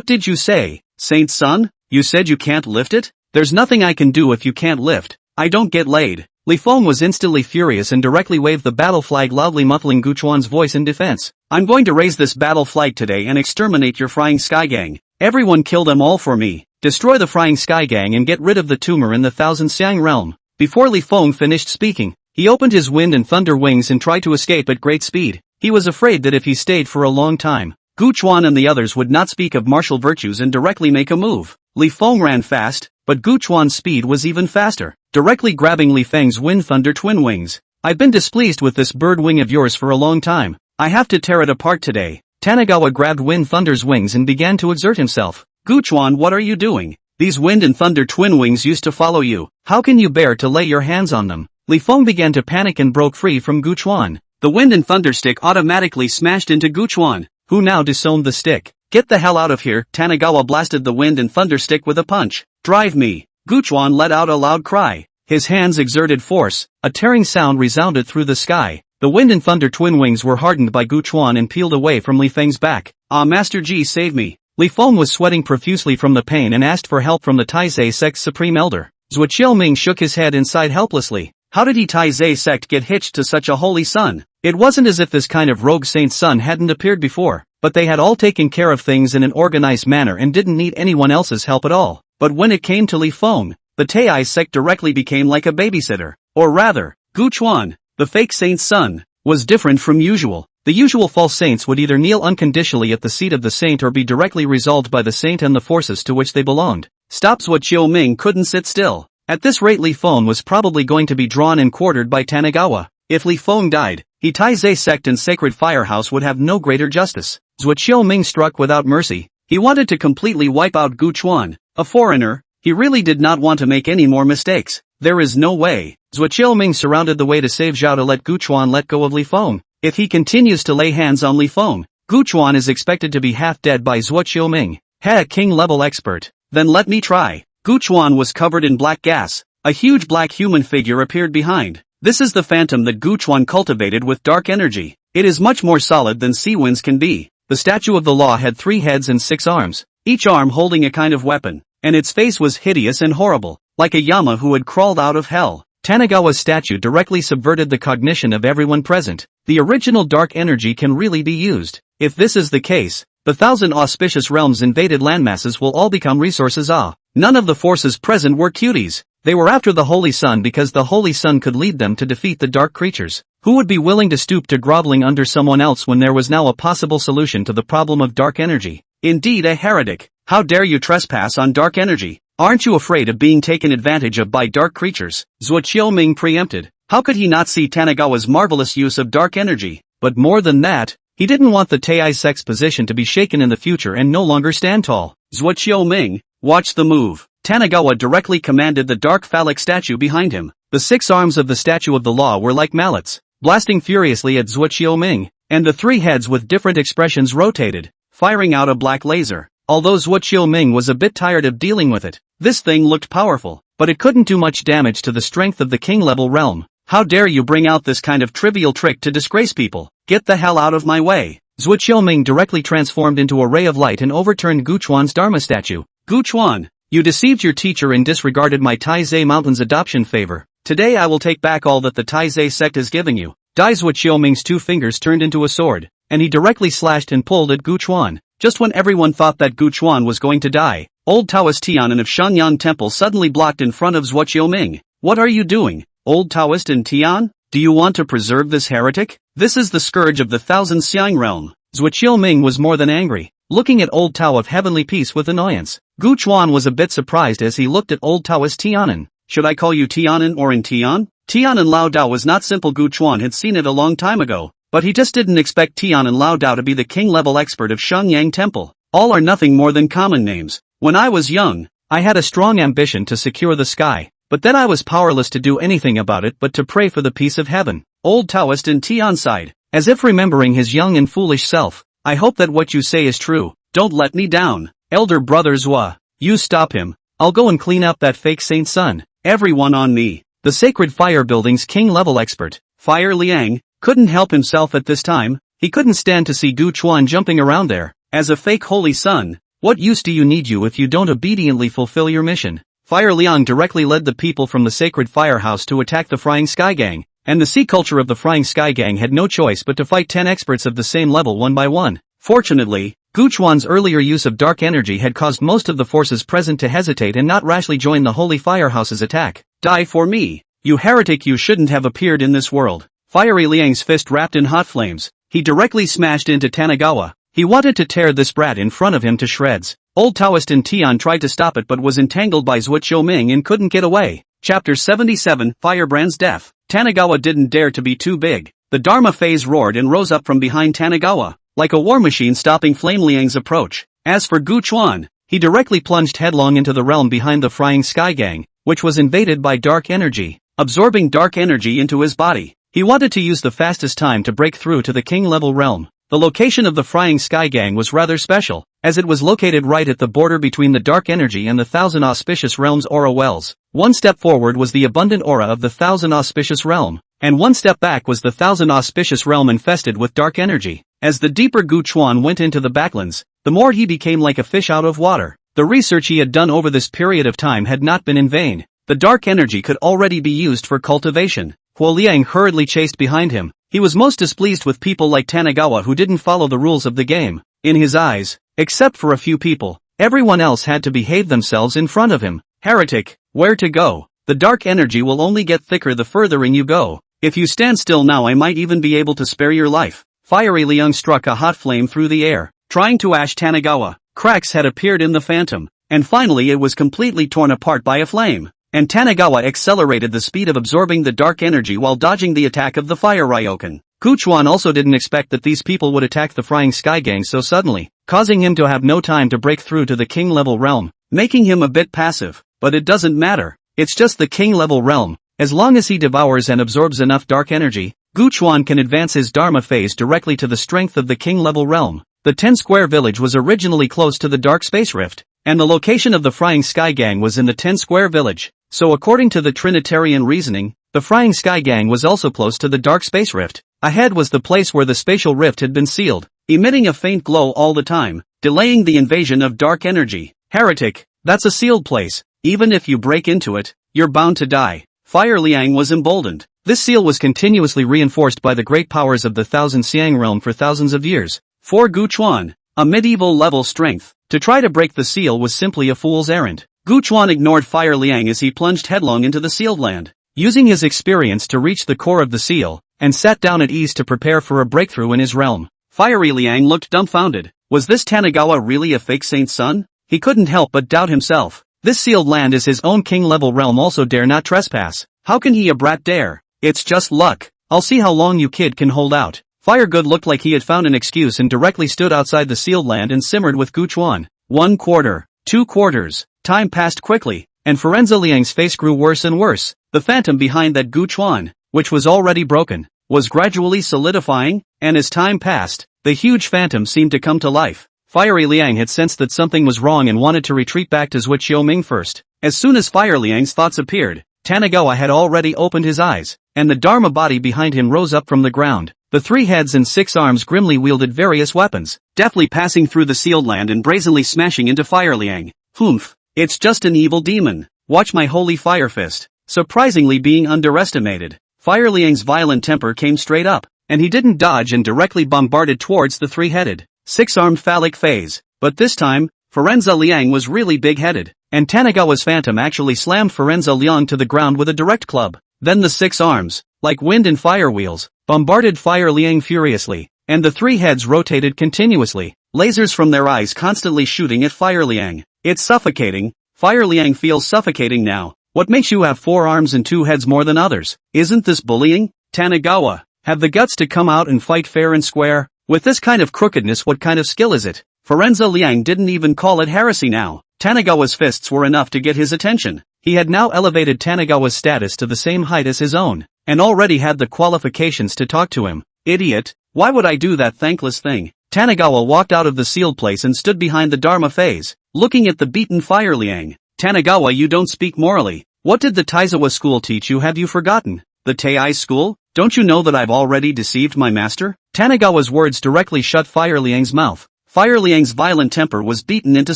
did you say, Saint's son? You said you can't lift it? There's nothing I can do if you can't lift. I don't get laid. Li Feng was instantly furious and directly waved the battle flag, loudly muffling Gu Chuan's voice in defense. I'm going to raise this battle flag today and exterminate your Flying Sky Gang. Everyone kill them all for me. Destroy the Flying Sky Gang and get rid of the tumor in the Thousand Xiang realm. Before Li Feng finished speaking, he opened his wind and thunder wings and tried to escape at great speed. He was afraid that if he stayed for a long time, Gu Chuan and the others would not speak of martial virtues and directly make a move. Li Feng ran fast, but Gu Chuan's speed was even faster, directly grabbing Li Feng's wind thunder twin wings. I've been displeased with this bird wing of yours for a long time. I have to tear it apart today. Tanigawa grabbed Wind Thunder's wings and began to exert himself. Gu Chuan, what are you doing? These Wind and Thunder twin wings used to follow you. How can you bear to lay your hands on them? Li Feng began to panic and broke free from Gu Chuan. The Wind and Thunder stick automatically smashed into Gu Chuan, who now disowned the stick. Get the hell out of here. Tanigawa blasted the Wind and Thunder stick with a punch. Drive me. Gu Chuan let out a loud cry. His hands exerted force. A tearing sound resounded through the sky. The Wind and Thunder twin wings were hardened by Gu Chuan and peeled away from Li Feng's back. Ah, Master Ji, save me. Li Feng was sweating profusely from the pain and asked for help from the Taizé sect's supreme elder. Zhuo Qiuming shook his head and sighed helplessly. How did he Taizé sect get hitched to such a holy son? It wasn't as if this kind of rogue saint's son hadn't appeared before, but they had all taken care of things in an organized manner and didn't need anyone else's help at all. But when it came to Li Feng, the Taizé sect directly became like a babysitter. Or rather, Gu Chuan, the fake saint's son, was different from usual. The usual false saints would either kneel unconditionally at the seat of the saint or be directly resolved by the saint and the forces to which they belonged. Zhuo Qiuming couldn't sit still. At this rate Li Feng was probably going to be drawn and quartered by Tanigawa. If Li Feng died, the Taizé sect and Sacred Firehouse would have no greater justice. Zhuo Qiuming struck without mercy. He wanted to completely wipe out Gu Chuan, a foreigner. He really did not want to make any more mistakes. There is no way. Zhuo Qiuming surrounded the way to save Zhao to let Gu Chuan let go of Li Feng. If he continues to lay hands on Li Feng, Gu Chuan is expected to be half dead by Zhuo Qiuming. A king-level expert. Then let me try. Gu Chuan was covered in black gas. A huge black human figure appeared behind. This is the phantom that Gu Chuan cultivated with dark energy. It is much more solid than sea winds can be. The statue of the law had 3 heads and 6 arms, each arm holding a kind of weapon, and its face was hideous and horrible, like a Yama who had crawled out of hell. Tanigawa's statue directly subverted the cognition of everyone present. The original dark energy can really be used. If this is the case, the 1,000 auspicious realms invaded landmasses will all become resources. None of the forces present were cuties. They were after the Holy Sun because the Holy Sun could lead them to defeat the dark creatures. Who would be willing to stoop to groveling under someone else when there was now a possible solution to the problem of dark energy? Indeed, a heretic. How dare you trespass on dark energy? Aren't you afraid of being taken advantage of by dark creatures? Zhuo Qiuming preempted. How could he not see Tanigawa's marvelous use of dark energy? But more than that, he didn't want the Taizé sect's position to be shaken in the future and no longer stand tall. Zhuo Qiuming, watch the move. Tanigawa directly commanded the dark phallic statue behind him. The 6 arms of the statue of the law were like mallets, blasting furiously at Zhuo Qiuming, and the 3 heads with different expressions rotated, firing out a black laser. Although Zhuo Qiuming was a bit tired of dealing with it, this thing looked powerful, but it couldn't do much damage to the strength of the king-level realm. How dare you bring out this kind of trivial trick to disgrace people? Get the hell out of my way. Zhuo Qiuming directly transformed into a ray of light and overturned Gu Chuan's Dharma statue. Gu Chuan, you deceived your teacher and disregarded my Taizé Mountain's adoption favor. Today I will take back all that the Taizé sect has given you. Zhuo Qiuming's 2 fingers turned into a sword, and he directly slashed and pulled at Gu Chuan. Just when everyone thought that Gu Chuan was going to die, old Taoist Tianan of Shanyan Temple suddenly blocked in front of Zhuo Qiuming. What are you doing, old Taoist and Tian? Do you want to preserve this heretic? This is the scourge of the 1,000 Xiang realm. Zhuo Qiuming was more than angry, looking at old Tao of heavenly peace with annoyance. Gu Chuan was a bit surprised as he looked at old Taoist Tianan. Should I call you Tianan or in Tian? Tianan Lao Dao was not simple. Gu Chuan had seen it a long time ago, but he just didn't expect Tianan Lao Dao to be the king-level expert of Shenyang Temple. All are nothing more than common names. When I was young, I had a strong ambition to secure the sky, but then I was powerless to do anything about it but to pray for the peace of heaven. Old Taoist and Tian sighed. as if remembering his young and foolish self. I hope that what you say is true. Don't let me down. Elder brother Zhua, you stop him. I'll go and clean up that fake saint's son. Everyone on me. The sacred fire building's king-level expert, Fire Liang, couldn't help himself at this time. He couldn't stand to see Gu Chuan jumping around there. As a fake holy son, what use do you need you if you don't obediently fulfill your mission? Fire Liang directly led the people from the sacred firehouse to attack the Frying Sky Gang, and the sea culture of the Frying Sky Gang had no choice but to fight 10 experts of the same level one by one. Fortunately, Gu Chuan's earlier use of dark energy had caused most of the forces present to hesitate and not rashly join the holy firehouse's attack. Die for me! You heretic, you shouldn't have appeared in this world. Fiery Liang's fist wrapped in hot flames. He directly smashed into Tanagawa. He wanted to tear this brat in front of him to shreds. Old Taoist and Tian tried to stop it but was entangled by Zhuo Qiuming and couldn't get away. Chapter 77, Firebrand's Death. Tanagawa didn't dare to be too big. The Dharma phase roared and rose up from behind Tanagawa, like a war machine stopping Flame Liang's approach. As for Gu Chuan, he directly plunged headlong into the realm behind the Frying Sky Gang, which was invaded by dark energy, absorbing dark energy into his body. He wanted to use the fastest time to break through to the king-level realm. The location of the Frying Sky Gang was rather special, as it was located right at the border between the dark energy and the Thousand Auspicious Realms aura wells. One step forward was the abundant aura of the Thousand Auspicious Realm, and one step back was the Thousand Auspicious Realm infested with dark energy. As the deeper Gu Chuan went into the backlands, the more he became like a fish out of water. The research he had done over this period of time had not been in vain. The dark energy could already be used for cultivation. Huo Liang hurriedly chased behind him. He was most displeased with people like Tanagawa who didn't follow the rules of the game. In his eyes, except for a few people, everyone else had to behave themselves in front of him. Heretic, where to go? The dark energy will only get thicker the further in you go. If you stand still now, I might even be able to spare your life. Fiery Liang struck a hot flame through the air, trying to ash Tanagawa. Cracks had appeared in the phantom, and finally it was completely torn apart by a flame. And Tanagawa accelerated the speed of absorbing the dark energy while dodging the attack of the Fire Ryokan. Gu Chuan also didn't expect that these people would attack the Frying Sky Gang so suddenly, causing him to have no time to break through to the king-level realm, making him a bit passive. But it doesn't matter, it's just the king-level realm. As long as he devours and absorbs enough dark energy, Gu Chuan can advance his Dharma phase directly to the strength of the king-level realm. The 10-square village was originally close to the dark space rift, and the location of the Frying Sky Gang was in the 10-square village. So according to the Trinitarian reasoning, the Frying Sky Gang was also close to the dark space rift. Ahead was the place where the spatial rift had been sealed, emitting a faint glow all the time, delaying the invasion of dark energy. Heretic, that's a sealed place. Even if you break into it, you're bound to die. Fire Liang was emboldened. This seal was continuously reinforced by the great powers of the Thousand Xiang realm for thousands of years. For Gu Chuan, a medieval level strength, to try to break the seal was simply a fool's errand. Gu Chuan ignored Fire Liang as he plunged headlong into the sealed land, using his experience to reach the core of the seal, and sat down at ease to prepare for a breakthrough in his realm. Fiery Liang looked dumbfounded. Was this Tanagawa really a fake saint's son? He couldn't help but doubt himself. This sealed land is his own king-level realm, also dare not trespass. How can he, a brat, dare? It's just luck. I'll see how long you kid can hold out. Firegood looked like he had found an excuse and directly stood outside the sealed land and simmered with Gu Chuan. 1 quarter, 2 quarters. Time passed quickly, and Firenze Liang's face grew worse and worse. The phantom behind that Gu Chuan, which was already broken, was gradually solidifying, and as time passed, the huge phantom seemed to come to life. Fiery Liang had sensed that something was wrong and wanted to retreat back to Zhuo Qiuming first. As soon as Fire Liang's thoughts appeared, Tanagawa had already opened his eyes, and the Dharma body behind him rose up from the ground. The 3 heads and 6 arms grimly wielded various weapons, deftly passing through the sealed land and brazenly smashing into Fire Liang. Humph, it's just an evil demon. Watch my holy fire fist. Surprisingly being underestimated, Fire Liang's violent temper came straight up, and he didn't dodge and directly bombarded towards the 3-headed, 6-armed phallic phase. But this time, Firenze Liang was really big-headed, and Tanagawa's phantom actually slammed Firenze Liang to the ground with a direct club. Then the 6 arms, like wind and fire wheels, bombarded Fire Liang furiously, and the 3 heads rotated continuously, lasers from their eyes constantly shooting at Fire Liang. It's suffocating. Fire Liang feels suffocating now. What makes you have 4 arms and 2 heads more than others? Isn't this bullying? Tanagawa, have the guts to come out and fight fair and square? With this kind of crookedness, what kind of skill is it? Firenze Liang didn't even call it heresy now. Tanagawa's fists were enough to get his attention. He had now elevated Tanagawa's status to the same height as his own, and already had the qualifications to talk to him. Idiot, Why would I do that thankless thing? Tanagawa walked out of the sealed place and stood behind the Dharma phase, looking at the beaten Fire Liang. Tanagawa, you don't speak morally. What did the Taizawa school teach you? Have you forgotten? The Tei school? Don't you know that I've already deceived my master? Tanagawa's words directly shut Fire Liang's mouth. Fire Liang's violent temper was beaten into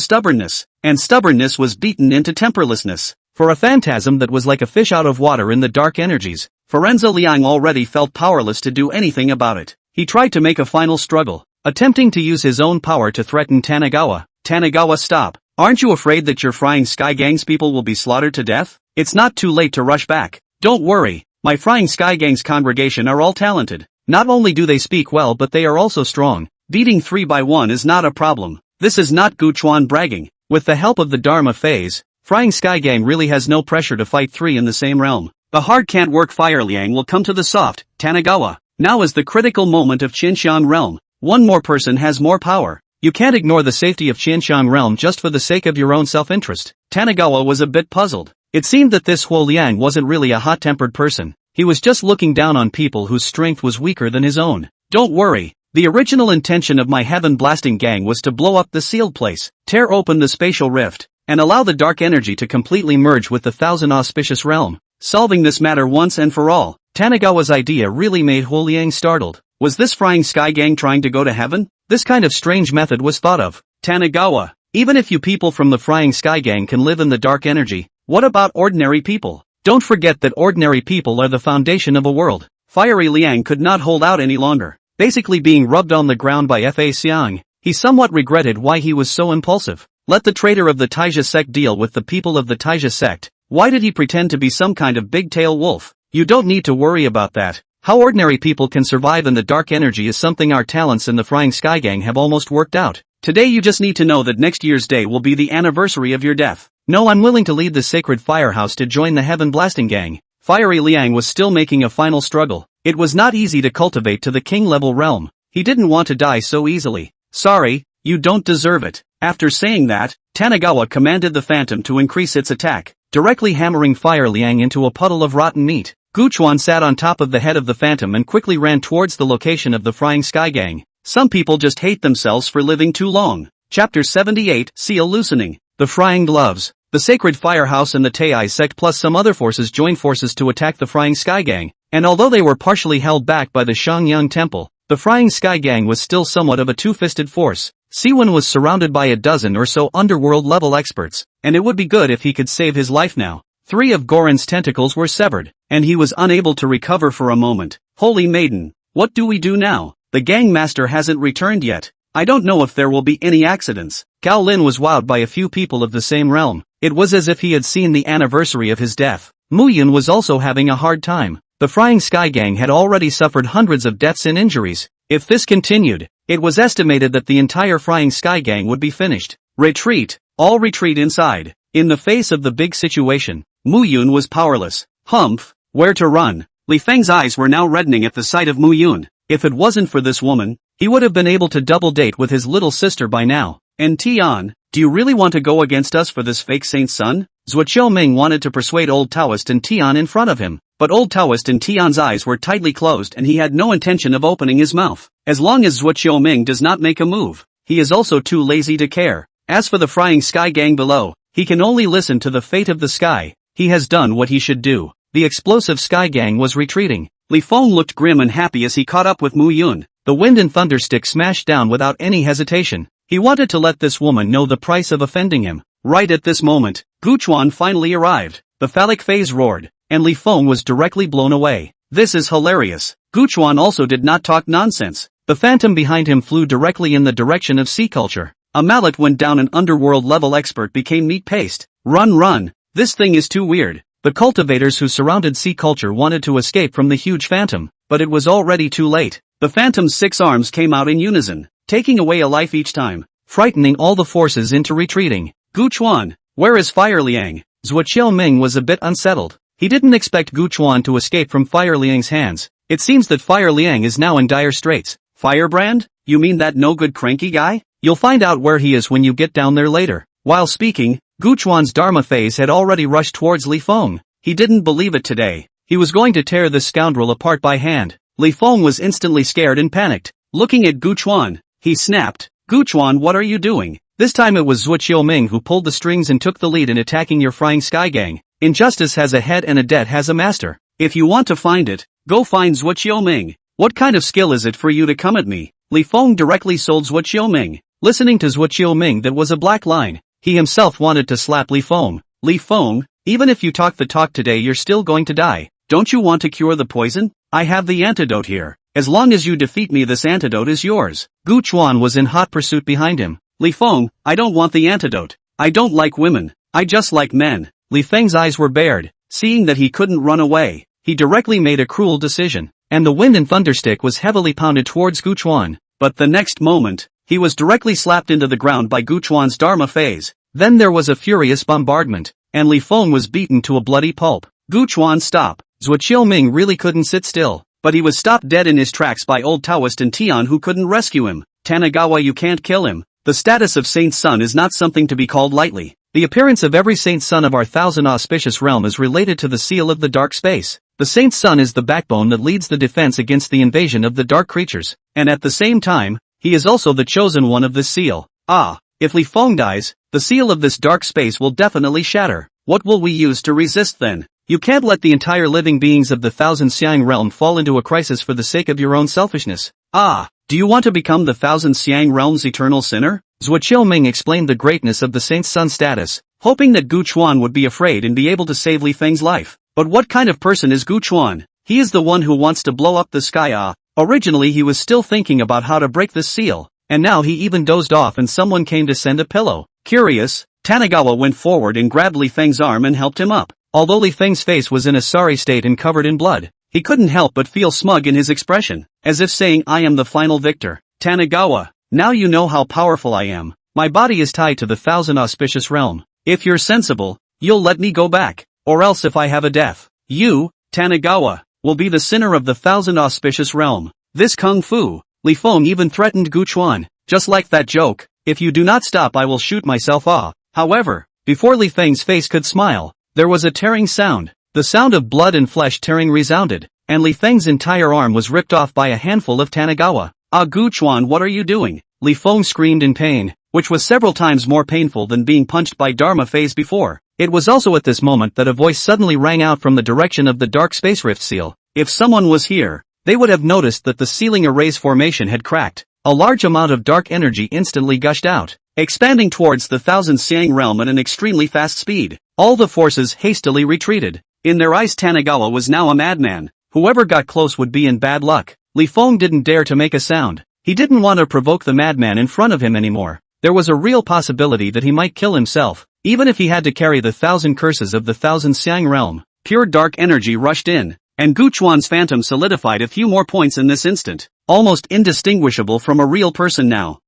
stubbornness, and stubbornness was beaten into temperlessness. For a phantasm that was like a fish out of water in the dark energies, Forenza Liang already felt powerless to do anything about it. He tried to make a final struggle, attempting to use his own power to threaten Tanagawa. Tanagawa, stop. Aren't you afraid that your Frying Sky Gang's people will be slaughtered to death? It's not too late to rush back. Don't worry, my Frying Sky Gang's congregation are all talented. Not only do they speak well, but they are also strong. Beating 3 by 1 is not a problem. This is not Guchuan bragging. With the help of the Dharma phase, Frying Sky Gang really has no pressure to fight 3 in the same realm. The hard can't work. Fire Liang will come to the soft. Tanagawa. Now is the critical moment of Qianxiang realm. One more person has more power. You can't ignore the safety of Qianxiang realm just for the sake of your own self-interest. Tanagawa was a bit puzzled. It seemed that this Huo Liang wasn't really a hot-tempered person. He was just looking down on people whose strength was weaker than his own. Don't worry. The original intention of my heaven blasting gang was to blow up the sealed place, tear open the spatial rift, and allow the dark energy to completely merge with the thousand auspicious realm. Solving this matter once and for all. Tanagawa's idea really made Huo Liang startled. Was this Frying Sky Gang trying to go to heaven? This kind of strange method was thought of. Tanagawa, even if you people from the Frying Sky Gang can live in the dark energy, what about ordinary people? Don't forget that ordinary people are the foundation of a world. Fiery Liang could not hold out any longer. Basically being rubbed on the ground by Fa Xiang, he somewhat regretted why he was so impulsive. Let the traitor of the Taija sect deal with the people of the Taija sect. Why did he pretend to be some kind of big-tail wolf? You don't need to worry about that. How ordinary people can survive in the dark energy is something our talents in the Frying Sky Gang have almost worked out. Today you just need to know that next year's day will be the anniversary of your death. No, I'm willing to leave the sacred firehouse to join the Heaven Blasting Gang. Fiery Liang was still making a final struggle. It was not easy to cultivate to the king-level realm. He didn't want to die so easily. Sorry, you don't deserve it. After saying that, Tanagawa commanded the Phantom to increase its attack, directly hammering Fire Liang into a puddle of rotten meat. Guchuan sat on top of the head of the Phantom and quickly ran towards the location of the Frying Sky Gang. Some people just hate themselves for living too long. Chapter 78, Seal Loosening. The Frying Gloves. The Sacred Firehouse and the Tei sect plus some other forces joined forces to attack the Frying Sky Gang, and although they were partially held back by the Shangyang Temple, the Frying Sky Gang was still somewhat of a two-fisted force. Siwon was surrounded by a dozen or so underworld-level experts, and it would be good if he could save his life now. 3 of Goran's tentacles were severed, and he was unable to recover for a moment. Holy Maiden, what do we do now? The gang master hasn't returned yet. I don't know if there will be any accidents. Gao Lin was wowed by a few people of the same realm. It was as if he had seen the anniversary of his death. Mu Yun was also having a hard time. The Frying Sky Gang had already suffered hundreds of deaths and injuries. If this continued, it was estimated that the entire Frying Sky Gang would be finished. Retreat. All retreat inside. In the face of the big situation, Mu Yun was powerless. Humph, where to run? Li Feng's eyes were now reddening at the sight of Mu Yun. If it wasn't for this woman, he would have been able to double date with his little sister by now. And Tian, do you really want to go against us for this fake saint's son? Zhuo Ming wanted to persuade Old Taoist and Tian in front of him, but Old Taoist and Tian's eyes were tightly closed and he had no intention of opening his mouth. As long as Zhuo Ming does not make a move, he is also too lazy to care. As for the Frying Sky Gang below, he can only listen to the fate of the sky. He has done what he should do. The explosive Sky Gang was retreating. Li Feng looked grim and happy as he caught up with Mu Yun. The wind and thunder stick smashed down without any hesitation. He wanted to let this woman know the price of offending him. Right at this moment, Guchuan finally arrived. The phallic phase roared, and Li Feng was directly blown away. This is hilarious. Guchuan also did not talk nonsense. The phantom behind him flew directly in the direction of sea culture. A mallet went down. An underworld level expert became meat paste. Run. This thing is too weird. The cultivators who surrounded sea culture wanted to escape from the huge phantom, but it was already too late. The phantom's 6 arms came out in unison, taking away a life each time, frightening all the forces into retreating. Guchuan, where is Fire Liang? Zhuo Ming was a bit unsettled. He didn't expect Guchuan to escape from Fire Liang's hands. It seems that Fire Liang is now in dire straits. Firebrand? You mean that no-good cranky guy? You'll find out where he is when you get down there later. While speaking, Guchuan's Dharma phase had already rushed towards Li Feng. He didn't believe it today. He was going to tear this scoundrel apart by hand. Li Feng was instantly scared and panicked. Looking at Gu Chuan, he snapped, "Gu Chuan, what are you doing?" This time it was Zhuo Qiuming who pulled the strings and took the lead in attacking your frying sky gang. Injustice has a head and a debt has a master. If you want to find it, go find Zhuo Qiuming. What kind of skill is it for you to come at me? Li Feng directly sold Zhuo Qiuming. Listening to Zhuo Qiuming, that was a black line. He himself wanted to slap Li Feng. Li Feng, even if you talk the talk today you're still going to die. Don't you want to cure the poison? I have the antidote here. As long as you defeat me this antidote is yours. Gu Chuan was in hot pursuit behind him. Li Feng, I don't want the antidote. I don't like women. I just like men. Li Feng's eyes were bared. Seeing that he couldn't run away, he directly made a cruel decision. And the wind and thunderstick was heavily pounded towards Gu Chuan. But the next moment, he was directly slapped into the ground by Gu Chuan's Dharma phase. Then there was a furious bombardment, and Li Feng was beaten to a bloody pulp. Gu Chuan, stop. Zhuo Qiuming really couldn't sit still, but he was stopped dead in his tracks by old Taoist and Tian who couldn't rescue him. Tanagawa, you can't kill him. The status of Saint's son is not something to be called lightly. The appearance of every Saint's son of our thousand auspicious realm is related to the seal of the dark space. The Saint's son is the backbone that leads the defense against the invasion of the dark creatures, and at the same time, he is also the chosen one of this seal. If Li Feng dies, the seal of this dark space will definitely shatter. What will we use to resist then? You can't let the entire living beings of the Thousand Xiang realm fall into a crisis for the sake of your own selfishness. Do you want to become the Thousand Xiang realm's eternal sinner? Zhuo Qiuming explained the greatness of the Saint's son status, hoping that Gu Chuan would be afraid and be able to save Li Feng's life. But what kind of person is Gu Chuan? He is the one who wants to blow up the sky. Originally he was still thinking about how to break this seal, and now he even dozed off and someone came to send a pillow. Curious, Tanagawa went forward and grabbed Li Feng's arm and helped him up. Although Li Feng's face was in a sorry state and covered in blood, he couldn't help but feel smug in his expression, as if saying, I am the final victor. Tanagawa, now you know how powerful I am. My body is tied to the thousand auspicious realm. If you're sensible, you'll let me go back, or else if I have a death, you, Tanagawa, will be the sinner of the thousand auspicious realm. This kung fu, Li Feng even threatened Gu Chuan, just like that joke, if you do not stop I will shoot myself off. However, before Li Feng's face could smile, there was a tearing sound. The sound of blood and flesh tearing resounded, and Li Feng's entire arm was ripped off by a handful of Tanagawa. Gu Chuan, what are you doing? Li Feng screamed in pain, which was several times more painful than being punched by Dharma phase before. It was also at this moment that a voice suddenly rang out from the direction of the dark space rift seal. If someone was here, they would have noticed that the sealing array's formation had cracked. A large amount of dark energy instantly gushed out, expanding towards the Thousand Xiang realm at an extremely fast speed. All the forces hastily retreated. In their eyes Tanagawa was now a madman. Whoever got close would be in bad luck. Li Feng didn't dare to make a sound. He didn't want to provoke the madman in front of him anymore. There was a real possibility that he might kill himself, even if he had to carry the thousand curses of the Thousand Xiang realm. Pure dark energy rushed in, and Gu Chuan's phantom solidified a few more points in this instant. Almost indistinguishable from a real person now.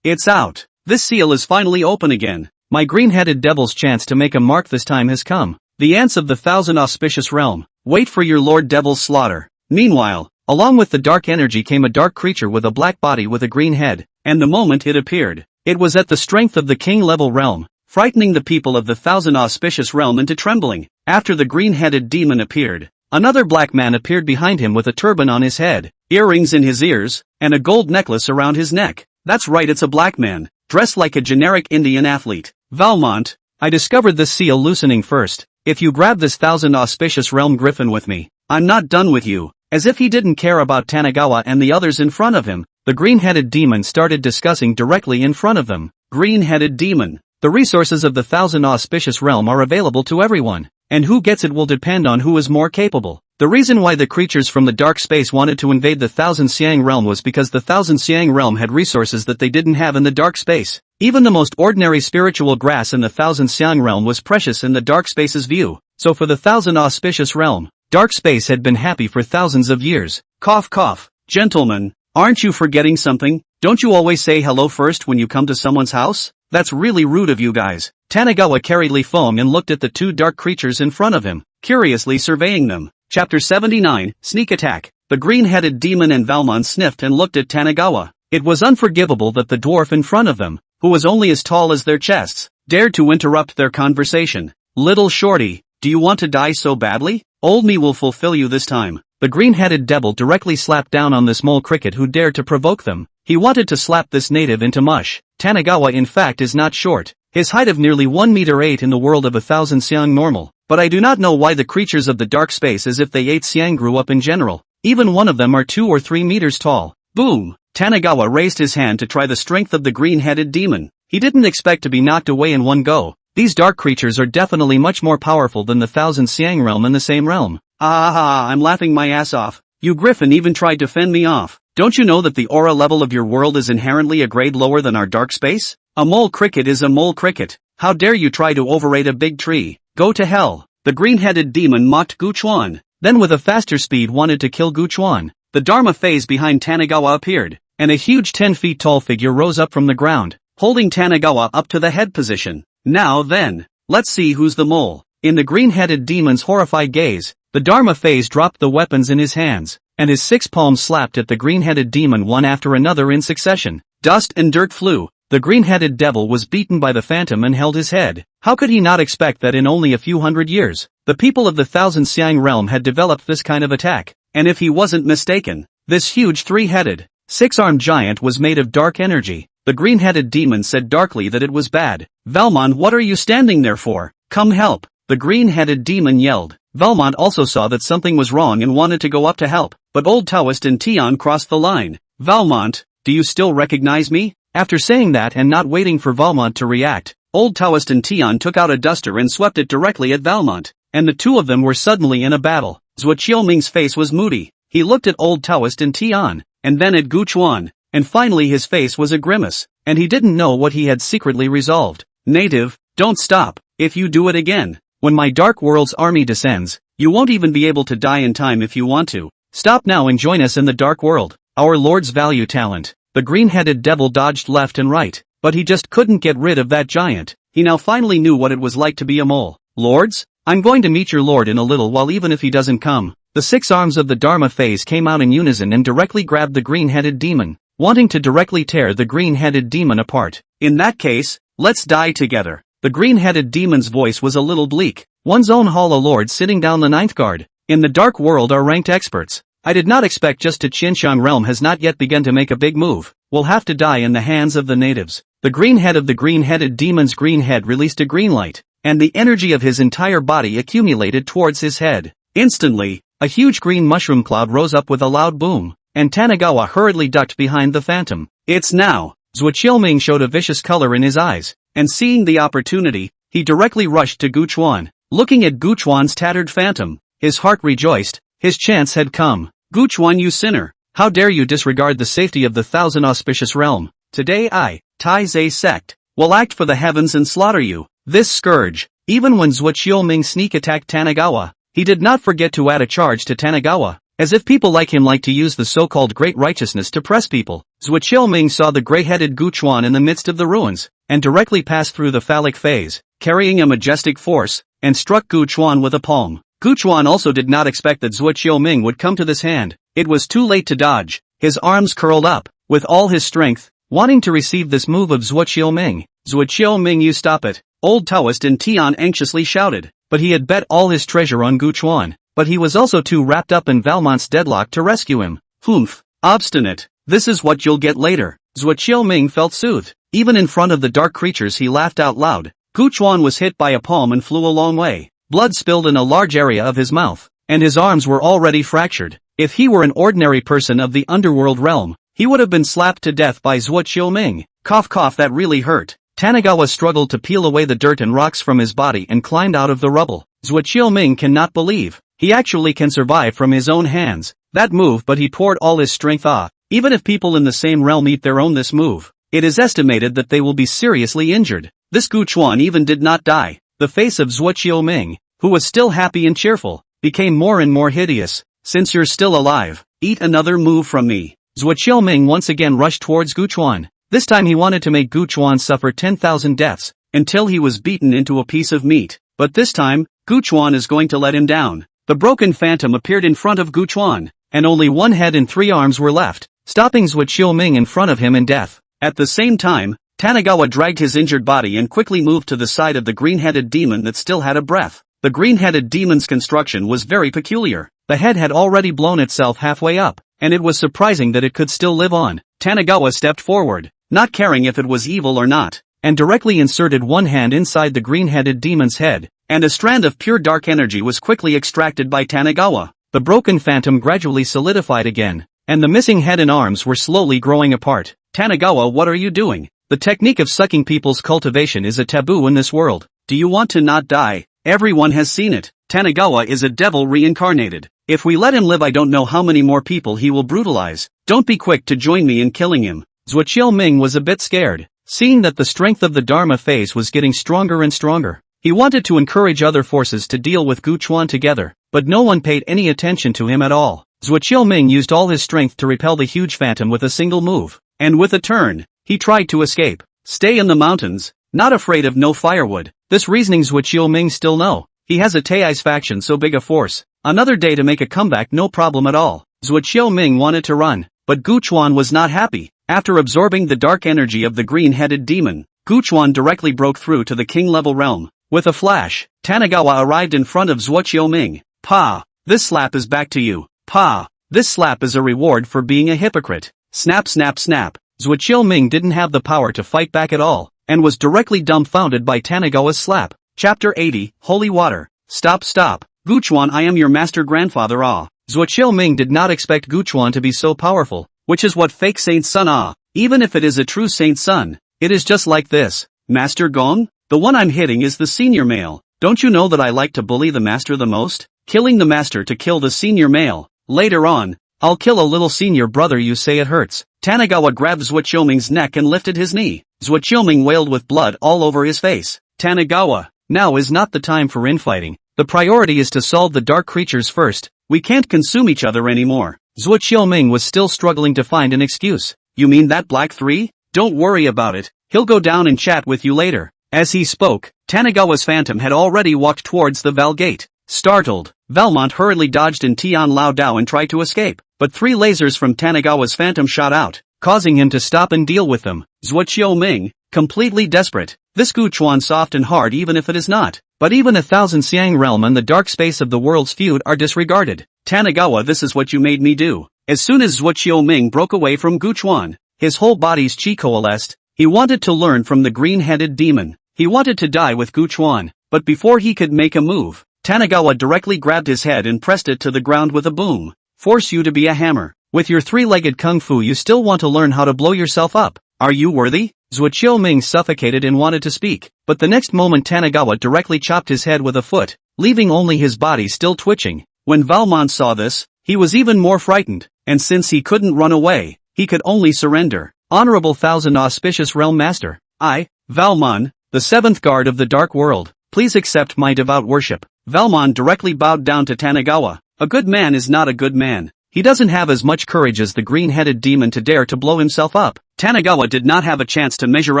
It's out. This seal is finally open again. My green-headed devil's chance to make a mark this time has come. The ants of the thousand auspicious realm, wait for your Lord Devil's slaughter. Meanwhile, along with the dark energy came a dark creature with a black body with a green head, and the moment it appeared, it was at the strength of the king-level realm, frightening the people of the thousand auspicious realm into trembling. After the green-headed demon appeared, another black man appeared behind him with a turban on his head, earrings in his ears, and a gold necklace around his neck. That's right, it's a black man, dressed like a generic Indian athlete. Valmont, I discovered this seal loosening first. If you grab this thousand auspicious realm griffin with me, I'm not done with you. As if he didn't care about Tanagawa and the others in front of him, the green-headed demon started discussing directly in front of them. Green-headed demon. The resources of the thousand auspicious realm are available to everyone, and who gets it will depend on who is more capable. The reason why the creatures from the dark space wanted to invade the Thousand Xiang realm was because the Thousand Xiang realm had resources that they didn't have in the dark space. Even the most ordinary spiritual grass in the Thousand Xiang realm was precious in the dark space's view. So for the Thousand Auspicious realm, dark space had been happy for thousands of years. Cough cough. Gentlemen, aren't you forgetting something? Don't you always say hello first when you come to someone's house? That's really rude of you guys. Tanagawa carried Li Feng and looked at the two dark creatures in front of him, curiously surveying them. Chapter 79, Sneak Attack. The green-headed demon and Valmont sniffed and looked at Tanagawa. It was unforgivable that the dwarf in front of them, who was only as tall as their chests, dared to interrupt their conversation. Little shorty, do you want to die so badly? Old me will fulfill you this time. The green-headed devil directly slapped down on this mole cricket who dared to provoke them. He wanted to slap this native into mush. Tanagawa in fact is not short. His height of nearly 1 meter 8 in the world of 1,000 siang normal. But I do not know why the creatures of the dark space as if they ate siang grew up in general. Even one of them are 2 or 3 meters tall. Boom! Tanagawa raised his hand to try the strength of the green-headed demon. He didn't expect to be knocked away in one go. These dark creatures are definitely much more powerful than the 1,000 siang realm in the same realm. I'm laughing my ass off. You griffin even tried to fend me off. Don't you know that the aura level of your world is inherently a grade lower than our dark space? A mole cricket is a mole cricket. How dare you try to overrate a big tree? Go to hell. The green-headed demon mocked Gu Chuan, then with a faster speed wanted to kill Gu Chuan. The Dharma phase behind Tanagawa appeared, and a huge 10 feet tall figure rose up from the ground, holding Tanagawa up to the head position. Now then, let's see who's the mole. In the green-headed demon's horrified gaze, the Dharma phase dropped the weapons in his hands, and his 6 palms slapped at the green-headed demon one after another in succession. Dust and dirt flew. The green-headed devil was beaten by the phantom and held his head. How could he not expect that in only a few hundred years, the people of the 1,000 siang realm had developed this kind of attack? And if he wasn't mistaken, this huge 3-headed, 6-armed giant was made of dark energy. The green-headed demon said darkly that it was bad. Valmont, what are you standing there for? Come help! The green-headed demon yelled. Valmont also saw that something was wrong and wanted to go up to help, but Old Taoist and Tian crossed the line. Valmont, do you still recognize me? After saying that and not waiting for Valmont to react, Old Taoist and Tian took out a duster and swept it directly at Valmont, and the two of them were suddenly in a battle. Zhuo Qiuming's face was moody. He looked at Old Taoist and Tian, and then at Gu Chuan, and finally his face was a grimace, and he didn't know what he had secretly resolved. Native, don't stop. If you do it again, when my Dark World's army descends, you won't even be able to die in time if you want to. Stop now and join us in the Dark World. Our Lords value talent. The green-headed devil dodged left and right, but he just couldn't get rid of that giant. He now finally knew what it was like to be a mole. Lords? I'm going to meet your lord in a little while even if he doesn't come. The 6 arms of the Dharma phase came out in unison and directly grabbed the green-headed demon, wanting to directly tear the green-headed demon apart. In that case, let's die together. The green-headed demon's voice was a little bleak. One's own Hala Lord sitting down the 9th guard. In the Dark World are ranked experts. I did not expect just to Qianxiang realm has not yet begun to make a big move. We'll have to die in the hands of the natives. The green head of the green-headed demon's green head released a green light, and the energy of his entire body accumulated towards his head. Instantly, a huge green mushroom cloud rose up with a loud boom, and Tanagawa hurriedly ducked behind the phantom. It's now! Zhuo Qiuming showed a vicious color in his eyes, and seeing the opportunity, he directly rushed to Gu Chuan. Looking at Gu Chuan's tattered phantom, his heart rejoiced. His chance had come. Gu Chuan, you sinner! How dare you disregard the safety of the 1,000 auspicious realm? Today I, Tai Zhe sect, will act for the heavens and slaughter you. This scourge. Even when Zhuo Qiuming sneak attacked Tanagawa, he did not forget to add a charge to Tanagawa, as if people like him like to use the so-called great righteousness to press people. Zhuo Qiuming saw the gray-headed Gu Chuan in the midst of the ruins, and directly passed through the phallic phase, carrying a majestic force, and struck Gu Chuan with a palm. Gu Chuan also did not expect that Zhuo Qiuming would come to this hand. It was too late to dodge. His arms curled up, with all his strength, wanting to receive this move of Zhuo Qiuming. Zhuo Qiuming, you stop it! Old Taoist and Tian anxiously shouted, but he had bet all his treasure on Gu Chuan, but he was also too wrapped up in Valmont's deadlock to rescue him. Humph! Obstinate! This is what you'll get later. Zhuo Qiuming felt soothed. Even in front of the dark creatures he laughed out loud. Gu Chuan was hit by a palm and flew a long way. Blood spilled in a large area of his mouth, and his arms were already fractured. If he were an ordinary person of the underworld realm, he would have been slapped to death by Zhuo Qiuming. Cough cough, that really hurt. Tanagawa struggled to peel away the dirt and rocks from his body and climbed out of the rubble. Zhuo Qiuming cannot believe he actually can survive from his own hands that move, but he poured all his strength off. Even if people in the same realm eat their own this move, it is estimated that they will be seriously injured. This Gu Chuan even did not die. The face of Zhuo Qiuming, who was still happy and cheerful, became more and more hideous. Since you're still alive, eat another move from me. Zhuo Qiuming once again rushed towards Gu Chuan. This time he wanted to make Gu Chuan suffer 10,000 deaths, until he was beaten into a piece of meat. But this time, Gu Chuan is going to let him down. The broken phantom appeared in front of Gu Chuan, and only one head and 3 arms were left, stopping Zhuo Qiuming in front of him in death. At the same time, Tanagawa dragged his injured body and quickly moved to the side of the green-headed demon that still had a breath. The green-headed demon's construction was very peculiar. The head had already blown itself halfway up, and it was surprising that it could still live on. Tanigawa stepped forward, not caring if it was evil or not, and directly inserted one hand inside the green-headed demon's head, and a strand of pure dark energy was quickly extracted by Tanigawa. The broken phantom gradually solidified again, and the missing head and arms were slowly growing apart. Tanigawa, what are you doing? The technique of sucking people's cultivation is a taboo in this world. Do you want to not die? Everyone has seen it. Tanigawa is a devil reincarnated. If we let him live, I don't know how many more people he will brutalize. Don't be quick to join me in killing him. Zhuo Ming was a bit scared, seeing that the strength of the Dharma phase was getting stronger and stronger. He wanted to encourage other forces to deal with Gu Chuan together, but no one paid any attention to him at all. Zhuo Ming used all his strength to repel the huge phantom with a single move, and with a turn, he tried to escape. Stay in the mountains, not afraid of no firewood. This reasoning Zhuo Ming still know. He has a Tai's faction so big a force. Another day to make a comeback, no problem at all. Zhuo Ming wanted to run, but Gu Chuan was not happy. After absorbing the dark energy of the green-headed demon, Gu Chuan directly broke through to the king-level realm. With a flash, Tanigawa arrived in front of Zhuo Ming. Pa, this slap is back to you. Pa, this slap is a reward for being a hypocrite. Snap snap snap. Zhuo Ming didn't have the power to fight back at all, and was directly dumbfounded by Tanigawa's slap. Chapter 80, Holy Water. Stop stop. Gu Chuan, I am your master grandfather. Zhuo Ming did not expect Gu Chuan to be so powerful, which is what fake saint's son Even if it is a true saint's son, it is just like this. Master Gong? The one I'm hitting is the senior male. Don't you know that I like to bully the master the most? Killing the master to kill the senior male. Later on, I'll kill a little senior brother. You say it hurts. Tanigawa grabbed Zhuo Ming's neck and lifted his knee. Zhuo Ming wailed with blood all over his face. Tanigawa, now is not the time for infighting. The priority is to solve the dark creatures first. We can't consume each other anymore. Zhuo Ming was still struggling to find an excuse. You mean that Black 3? Don't worry about it. He'll go down and chat with you later. As he spoke, Tanigawa's phantom had already walked towards the Val gate. Startled, Valmont hurriedly dodged in Tian Lao Dao and tried to escape, but 3 lasers from Tanigawa's phantom shot out, causing him to stop and deal with them. Zhuo Ming, completely desperate. This Gu Chuan soft and hard even if it is not. But even 1,000 Xiang realm and the dark space of the world's feud are disregarded. Tanigawa, this is what you made me do. As soon as Zhuo Ming broke away from Gu Chuan, his whole body's chi coalesced. He wanted to learn from the green-headed demon. He wanted to die with Gu Chuan, but before he could make a move, Tanigawa directly grabbed his head and pressed it to the ground with a boom. Force you to be a hammer. With your 3-legged kung fu you still want to learn how to blow yourself up. Are you worthy? Zhuo Ming suffocated and wanted to speak, but the next moment Tanigawa directly chopped his head with a foot, leaving only his body still twitching. When Valmont saw this, he was even more frightened, and since he couldn't run away, he could only surrender. Honorable Thousand Auspicious Realm Master, I, Valmon, the 7th guard of the Dark World, please accept my devout worship. Valmon directly bowed down to Tanigawa. A good man is not a good man. He doesn't have as much courage as the green-headed demon to dare to blow himself up. Tanigawa did not have a chance to measure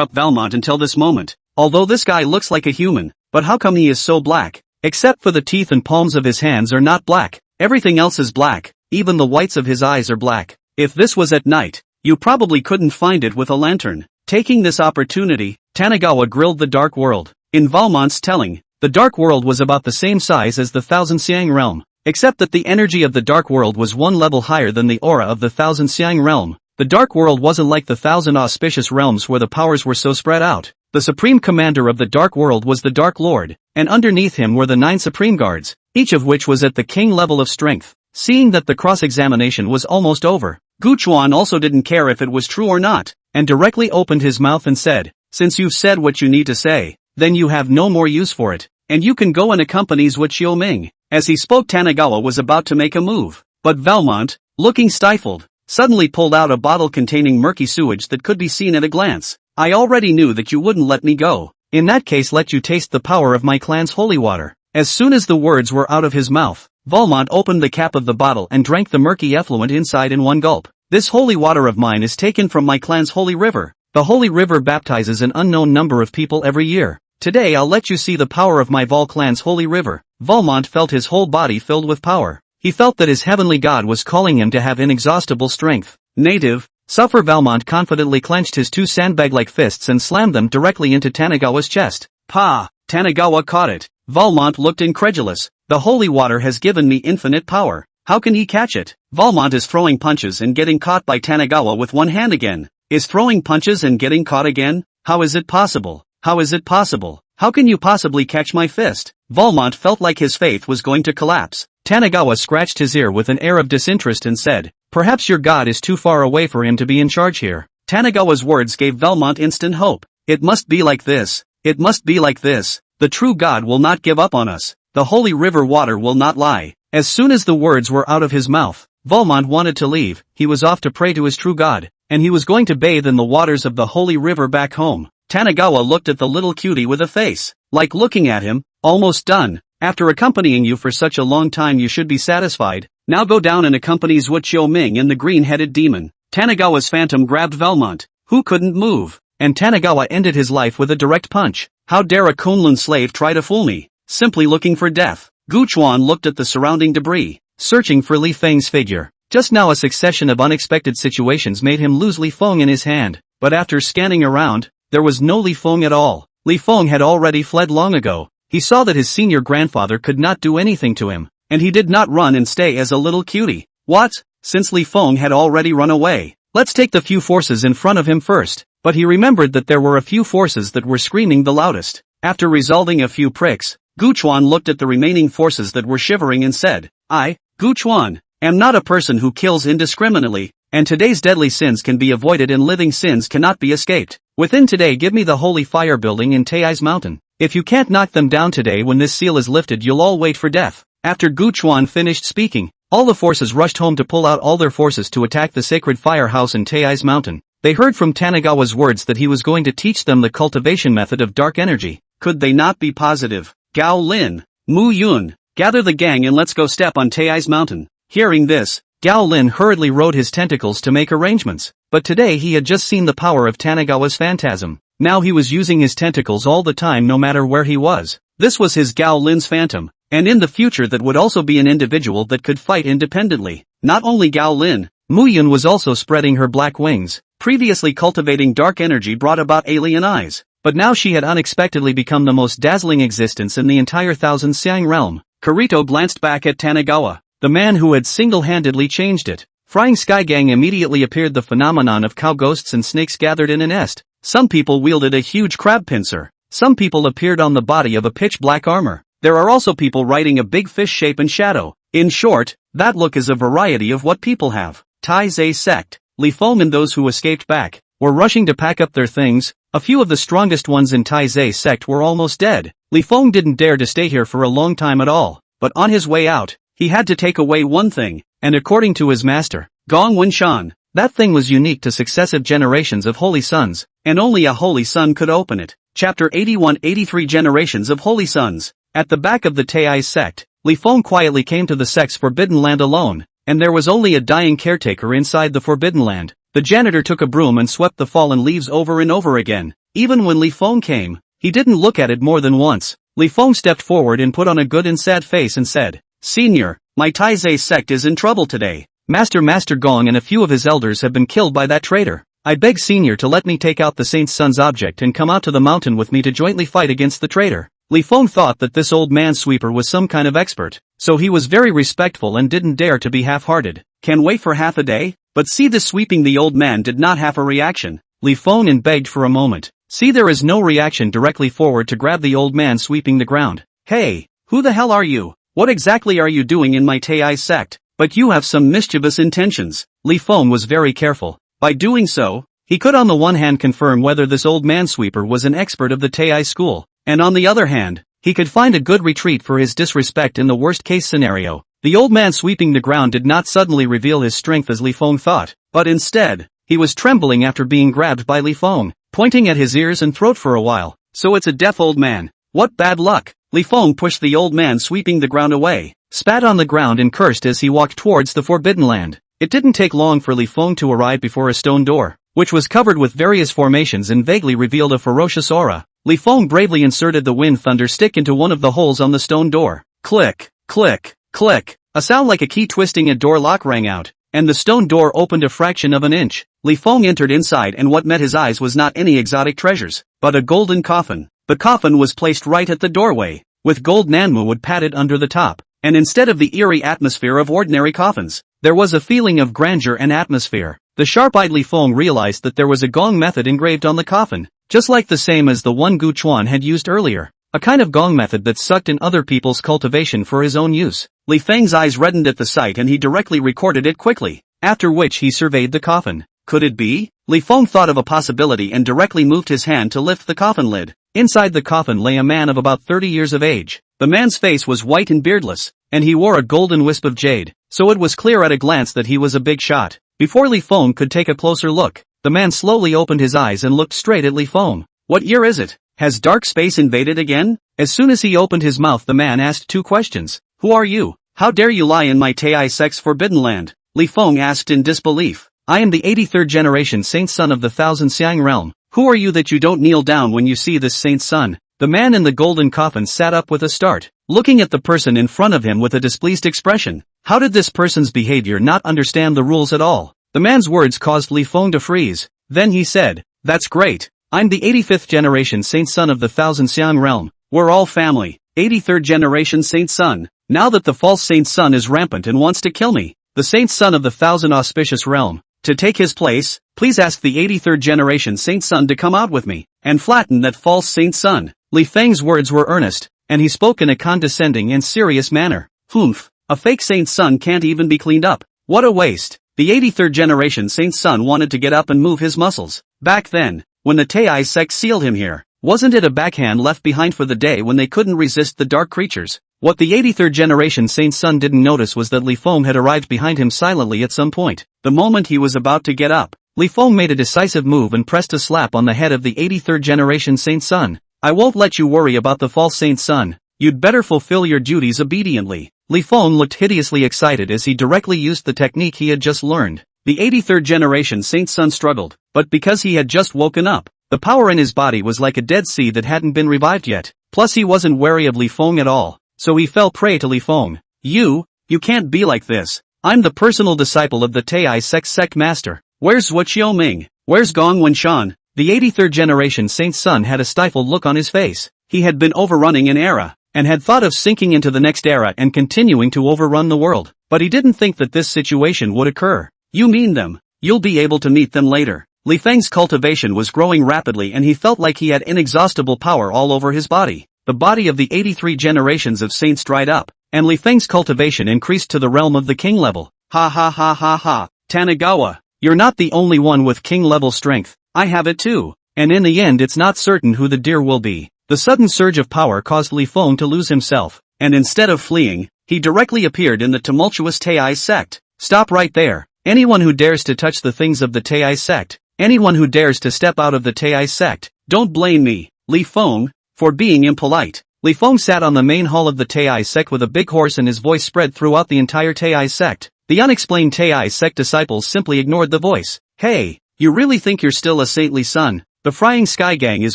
up Valmont until this moment. Although this guy looks like a human, but how come he is so black? Except for the teeth and palms of his hands are not black. Everything else is black. Even the whites of his eyes are black. If this was at night, you probably couldn't find it with a lantern. Taking this opportunity, Tanigawa grilled the Dark World. In Valmont's telling, the Dark World was about the same size as the Thousand Xiang Realm, except that the energy of the Dark World was 1 level higher than the aura of the Thousand Xiang Realm. The Dark World wasn't like the 1,000 auspicious realms where the powers were so spread out. The supreme commander of the Dark World was the Dark Lord, and underneath him were the 9 supreme guards, each of which was at the king level of strength. Seeing that the cross-examination was almost over, Gu Chuan also didn't care if it was true or not, and directly opened his mouth and said, since you've said what you need to say, then you have no more use for it, and you can go and accompany Zhuo Ming. As he spoke, Tanigawa was about to make a move, but Valmont, looking stifled, suddenly pulled out a bottle containing murky sewage that could be seen at a glance. I already knew that you wouldn't let me go. In that case, let you taste the power of my clan's holy water. As soon as the words were out of his mouth, Valmont opened the cap of the bottle and drank the murky effluent inside in one gulp. This holy water of mine is taken from my clan's holy river. The holy river baptizes an unknown number of people every year. Today I'll let you see the power of my Vol clan's holy river. Valmont felt his whole body filled with power. He felt that his heavenly god was calling him to have inexhaustible strength. Native, suffer. Valmont confidently clenched his 2 sandbag-like fists and slammed them directly into Tanigawa's chest. Pa! Tanigawa caught it. Valmont looked incredulous. The holy water has given me infinite power. How can he catch it? Valmont is throwing punches and getting caught by Tanigawa with one hand again. Is throwing punches and getting caught again? How is it possible? How is it possible? How can you possibly catch my fist? Valmont felt like his faith was going to collapse. Tanigawa scratched his ear with an air of disinterest and said, "Perhaps your god is too far away for him to be in charge here." Tanigawa's words gave Valmont instant hope. It must be like this. It must be like this. The true god will not give up on us. The holy river water will not lie. As soon as the words were out of his mouth, Valmont wanted to leave. He was off to pray to his true god, and he was going to bathe in the waters of the holy river back home. Tanigawa looked at the little cutie with a face like looking at him. Almost done. After accompanying you for such a long time you should be satisfied. Now go down and accompany Zhuo Qiuming and the green-headed demon. Tanigawa's phantom grabbed Valmont, who couldn't move, and Tanigawa ended his life with a direct punch. How dare a Kunlun slave try to fool me? Simply looking for death. Gu Chuan looked at the surrounding debris, searching for Li Feng's figure. Just now a succession of unexpected situations made him lose Li Feng in his hand, but after scanning around, there was no Li Feng at all. Li Feng had already fled long ago. He saw that his senior grandfather could not do anything to him, and he did not run and stay as a little cutie. What? Since Li Feng had already run away, let's take the few forces in front of him first. But he remembered that there were a few forces that were screaming the loudest. After resolving a few pricks, Gu Chuan looked at the remaining forces that were shivering and said, "I, Gu Chuan, am not a person who kills indiscriminately, and today's deadly sins can be avoided and living sins cannot be escaped. Within today give me the holy fire building in Tai's mountain. If you can't knock them down today when this seal is lifted you'll all wait for death." After Gu Chuan finished speaking, all the forces rushed home to pull out all their forces to attack the sacred firehouse in Tai's mountain. They heard from Tanigawa's words that he was going to teach them the cultivation method of dark energy. Could they not be positive? Gao Lin, Mu Yun, gather the gang and let's go step on Tai's mountain. Hearing this, Gao Lin hurriedly rode his tentacles to make arrangements. But today he had just seen the power of Tanigawa's phantasm. Now he was using his tentacles all the time no matter where he was. This was his Gao Lin's phantom, and in the future that would also be an individual that could fight independently. Not only Gao Lin, Mu Yun was also spreading her black wings. Previously cultivating dark energy brought about alien eyes, but now she had unexpectedly become the most dazzling existence in the entire Thousand Xiang realm. Kirito glanced back at Tanigawa, the man who had single-handedly changed it. Frying Sky Gang immediately appeared. The phenomenon of cow ghosts and snakes gathered in a nest. Some people wielded a huge crab pincer. Some people appeared on the body of a pitch-black armor. There are also people riding a big fish shape and shadow. In short, that look is a variety of what people have. Tai Zhe sect, Li Feng and those who escaped back were rushing to pack up their things. A few of the strongest ones in Tai Zhe sect were almost dead. Li Feng didn't dare to stay here for a long time at all, but on his way out, he had to take away one thing, and according to his master, Gong Wenshan, that thing was unique to successive generations of holy sons, and only a holy son could open it. Chapter 81-83 Generations of Holy Sons. At the back of the Tai sect, Li Feng quietly came to the sect's forbidden land alone, and there was only a dying caretaker inside the forbidden land. The janitor took a broom and swept the fallen leaves over and over again. Even when Li Feng came, he didn't look at it more than once. Li Feng stepped forward and put on a good and sad face and said, "Senior, my Tai Zhe sect is in trouble today. Master Gong and a few of his elders have been killed by that traitor. I beg Senior to let me take out the Saint's son's object and come out to the mountain with me to jointly fight against the traitor." Li Feng thought that this old man sweeper was some kind of expert, so he was very respectful and didn't dare to be half-hearted. Can wait for half a day? But see this sweeping. The old man did not have a reaction. Li Feng and begged for a moment. See, there is no reaction. Directly forward to grab the old man sweeping the ground. "Hey, who the hell are you? What exactly are you doing in my Tai sect? But you have some mischievous intentions." Li Feng was very careful. By doing so, he could on the one hand confirm whether this old man sweeper was an expert of the Tai school, and on the other hand, he could find a good retreat for his disrespect in the worst-case scenario. The old man sweeping the ground did not suddenly reveal his strength as Li Feng thought, but instead, he was trembling after being grabbed by Li Feng, pointing at his ears and throat for a while. "So it's a deaf old man. What bad luck." Li Feng pushed the old man sweeping the ground away, spat on the ground and cursed as he walked towards the forbidden land. It didn't take long for Li Feng to arrive before a stone door, which was covered with various formations and vaguely revealed a ferocious aura. Li Feng bravely inserted the wind thunder stick into one of the holes on the stone door. Click, click, click. A sound like a key twisting a door lock rang out, and the stone door opened a fraction of an inch. Li Feng entered inside, and what met his eyes was not any exotic treasures, but a golden coffin. The coffin was placed right at the doorway. with gold nanmu would padded under the top, and instead of the eerie atmosphere of ordinary coffins, there was a feeling of grandeur and atmosphere. The sharp-eyed Li Feng realized that there was a gong method engraved on the coffin, just like the same as the one Gu Chuan had used earlier. A kind of gong method that sucked in other people's cultivation for his own use. Li Feng's eyes reddened at the sight and he directly recorded it quickly, after which he surveyed the coffin. Could it be? Li Feng thought of a possibility and directly moved his hand to lift the coffin lid. Inside the coffin lay a man of about 30 years of age. The man's face was white and beardless, and he wore a golden wisp of jade, so it was clear at a glance that he was a big shot. Before Li Feng could take a closer look, the man slowly opened his eyes and looked straight at Li Feng. What year is it? Has dark space invaded again? As soon as he opened his mouth the man asked two questions. Who are you? How dare you lie in my Tai Sect's forbidden land? Li Feng asked in disbelief. I am the 83rd generation saint son of the Thousand Xiang realm. Who are you that you don't kneel down when you see this saint's son? The man in the golden coffin sat up with a start, looking at the person in front of him with a displeased expression. How did this person's behavior not understand the rules at all? The man's words caused Li Feng to freeze. Then he said, that's great. I'm the 85th generation saint son of the Thousand Xiang realm. We're all family. 83rd generation saint son. Now that the false saint son is rampant and wants to kill me, the saint son of the Thousand Auspicious realm, to take his place, please ask the 83rd generation saint son to come out with me, and flatten that false saint son. Li Feng's words were earnest, and he spoke in a condescending and serious manner. Humph, a fake saint son can't even be cleaned up. What a waste. The 83rd generation saint son wanted to get up and move his muscles. Back then, when the Tai sect sealed him here, wasn't it a backhand left behind for the day when they couldn't resist the dark creatures? What the 83rd generation saint's son didn't notice was that Li Feng had arrived behind him silently at some point. The moment he was about to get up, Li Feng made a decisive move and pressed a slap on the head of the 83rd generation saint's son. I won't let you worry about the false saint's son. You'd better fulfill your duties obediently. Li Feng looked hideously excited as he directly used the technique he had just learned. The 83rd generation saint's son struggled, but because he had just woken up, the power in his body was like a dead sea that hadn't been revived yet. Plus he wasn't wary of Li Feng at all, so he fell prey to Li Feng. You can't be like this. I'm the personal disciple of the Tai sect master. Where's Zhuo Qiuming? Where's Gong Wenshan? The 83rd generation saint's son had a stifled look on his face. He had been overrunning an era, and had thought of sinking into the next era and continuing to overrun the world. But he didn't think that this situation would occur. You mean them? You'll be able to meet them later. Li Feng's cultivation was growing rapidly and he felt like he had inexhaustible power all over his body. The body of the 83 generations of saints dried up, and Li Feng's cultivation increased to the realm of the king level. Ha ha ha ha ha, Tanagawa, you're not the only one with king level strength. I have it too, and in the end it's not certain who the deer will be. The sudden surge of power caused Li Feng to lose himself, and instead of fleeing, he directly appeared in the tumultuous Tai sect. Stop right there. Anyone who dares to touch the things of the Tai sect, anyone who dares to step out of the Tai sect, don't blame me, Li Feng, for being impolite. Li Feng sat on the main hall of the Tai sect with a big horse and his voice spread throughout the entire Tai sect. The unexplained Tai sect disciples simply ignored the voice. Hey, you really think you're still a saintly son? The Frying Sky Gang is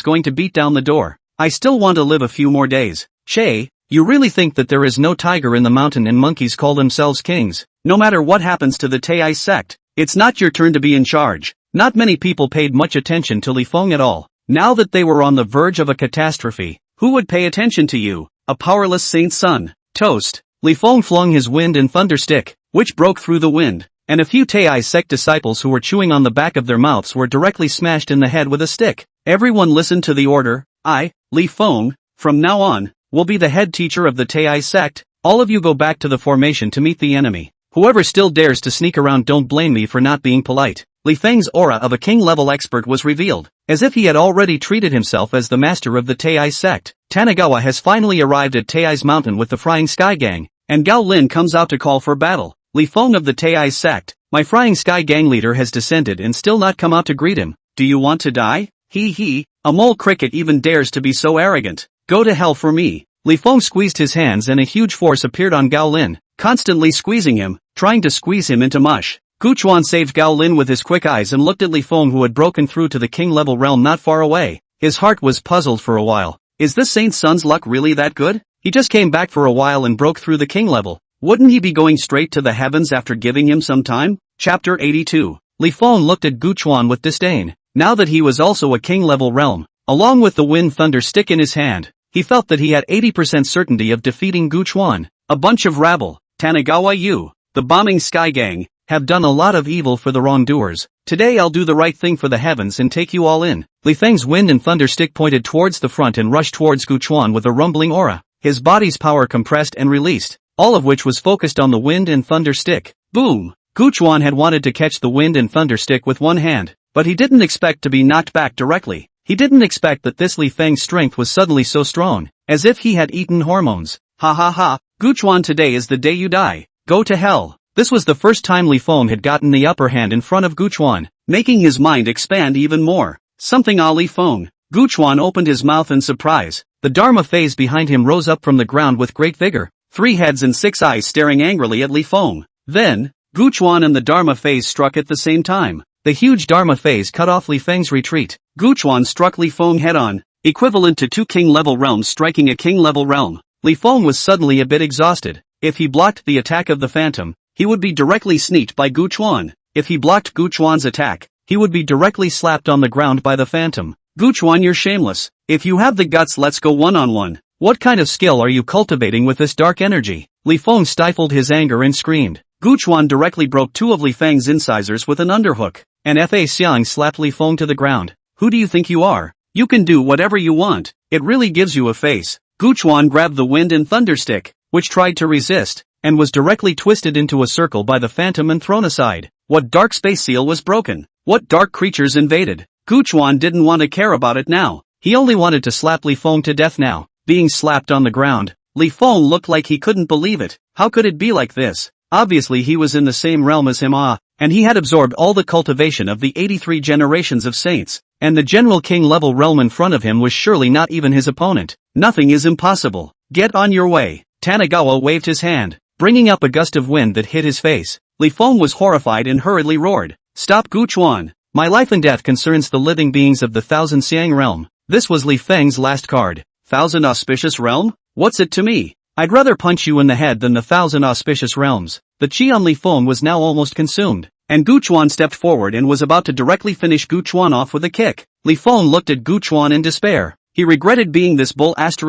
going to beat down the door. I still want to live a few more days. Che, you really think that there is no tiger in the mountain and monkeys call themselves kings? No matter what happens to the Tai sect, it's not your turn to be in charge. Not many people paid much attention to Li Feng at all. Now that they were on the verge of a catastrophe, who would pay attention to you, a powerless saint's son? Toast. Li Feng flung his wind and thunder stick, which broke through the wind, and a few Tai sect disciples who were chewing on the back of their mouths were directly smashed in the head with a stick. Everyone listened to the order. I, Li Feng, from now on, will be the head teacher of the Tai sect. All of you go back to the formation to meet the enemy. Whoever still dares to sneak around, don't blame me for not being polite. Li Feng's aura of a king-level expert was revealed, as if he had already treated himself as the master of the Tai sect. Tanagawa has finally arrived at Tai's mountain with the Frying Sky Gang, and Gao Lin comes out to call for battle. Li Feng of the Tai sect, my Frying Sky Gang leader, has descended and still not come out to greet him. Do you want to die? He, a mole cricket even dares to be so arrogant. Go to hell for me. Li Feng squeezed his hands and a huge force appeared on Gao Lin, constantly squeezing him, trying to squeeze him into mush. Gu Chuan saved Gao Lin with his quick eyes and looked at Li Feng, who had broken through to the king-level realm not far away. His heart was puzzled for a while. Is this saint's son's luck really that good? He just came back for a while and broke through the king level. Wouldn't he be going straight to the heavens after giving him some time? Chapter 82. Li Feng looked at Gu Chuan with disdain. Now that he was also a king-level realm, along with the wind thunder stick in his hand, He felt that he had 80% certainty of defeating Guchuan. A bunch of rabble, Tanagawa you, the bombing sky gang, have done a lot of evil for the wrongdoers. Today I'll do the right thing for the heavens and take you all in. Li Feng's wind and thunder stick pointed towards the front and rushed towards Guchuan with a rumbling aura. His body's power compressed and released, all of which was focused on the wind and thunder stick. Boom! Guchuan had wanted to catch the wind and thunder stick with one hand, but he didn't expect to be knocked back directly. He didn't expect that this Li Feng's strength was suddenly so strong, as if he had eaten hormones. Ha ha ha, Guchuan, today is the day you die. Go to hell. This was the first time Li Feng had gotten the upper hand in front of Guchuan, making his mind expand even more. Something Li Feng. Guchuan opened his mouth in surprise. The Dharma phase behind him rose up from the ground with great vigor, 3 heads and 6 eyes staring angrily at Li Feng. Then, Guchuan and the Dharma phase struck at the same time. The huge Dharma phase cut off Li Feng's retreat. Guchuan struck Li Feng head-on, equivalent to 2 king-level realms striking a king-level realm. Li Feng was suddenly a bit exhausted. If he blocked the attack of the Phantom, he would be directly sneaked by Guchuan. If he blocked Guchuan's attack, he would be directly slapped on the ground by the Phantom. Guchuan, you're shameless. If you have the guts, let's go one-on-one. What kind of skill are you cultivating with this dark energy? Li Feng stifled his anger and screamed. Guchuan directly broke 2 of Li Feng's incisors with an underhook, and Fa Xiang slapped Li Feng to the ground. Who do you think you are? You can do whatever you want. It really gives you a face. Guchuan grabbed the wind and thunder stick, which tried to resist, and was directly twisted into a circle by the Phantom and thrown aside. What dark space seal was broken? What dark creatures invaded? Guchuan didn't want to care about it now. He only wanted to slap Li Feng to death now. Being slapped on the ground, Li Feng looked like he couldn't believe it. How could it be like this? Obviously he was in the same realm as him, and he had absorbed all the cultivation of the 83 generations of saints, and the general king-level realm in front of him was surely not even his opponent. Nothing is impossible. Get on your way. Tanagawa waved his hand, bringing up a gust of wind that hit his face. Li Feng was horrified and hurriedly roared. Stop, Guchuan. My life and death concerns the living beings of the Thousand Xiang realm. This was Li Feng's last card. Thousand Auspicious Realm? What's it to me? I'd rather punch you in the head than the Thousand Auspicious Realms. The chi on Li Feng was now almost consumed, and Guchuan stepped forward and was about to directly finish Guchuan off with a kick. Li Feng looked at Guchuan in despair. He regretted being this bull saint's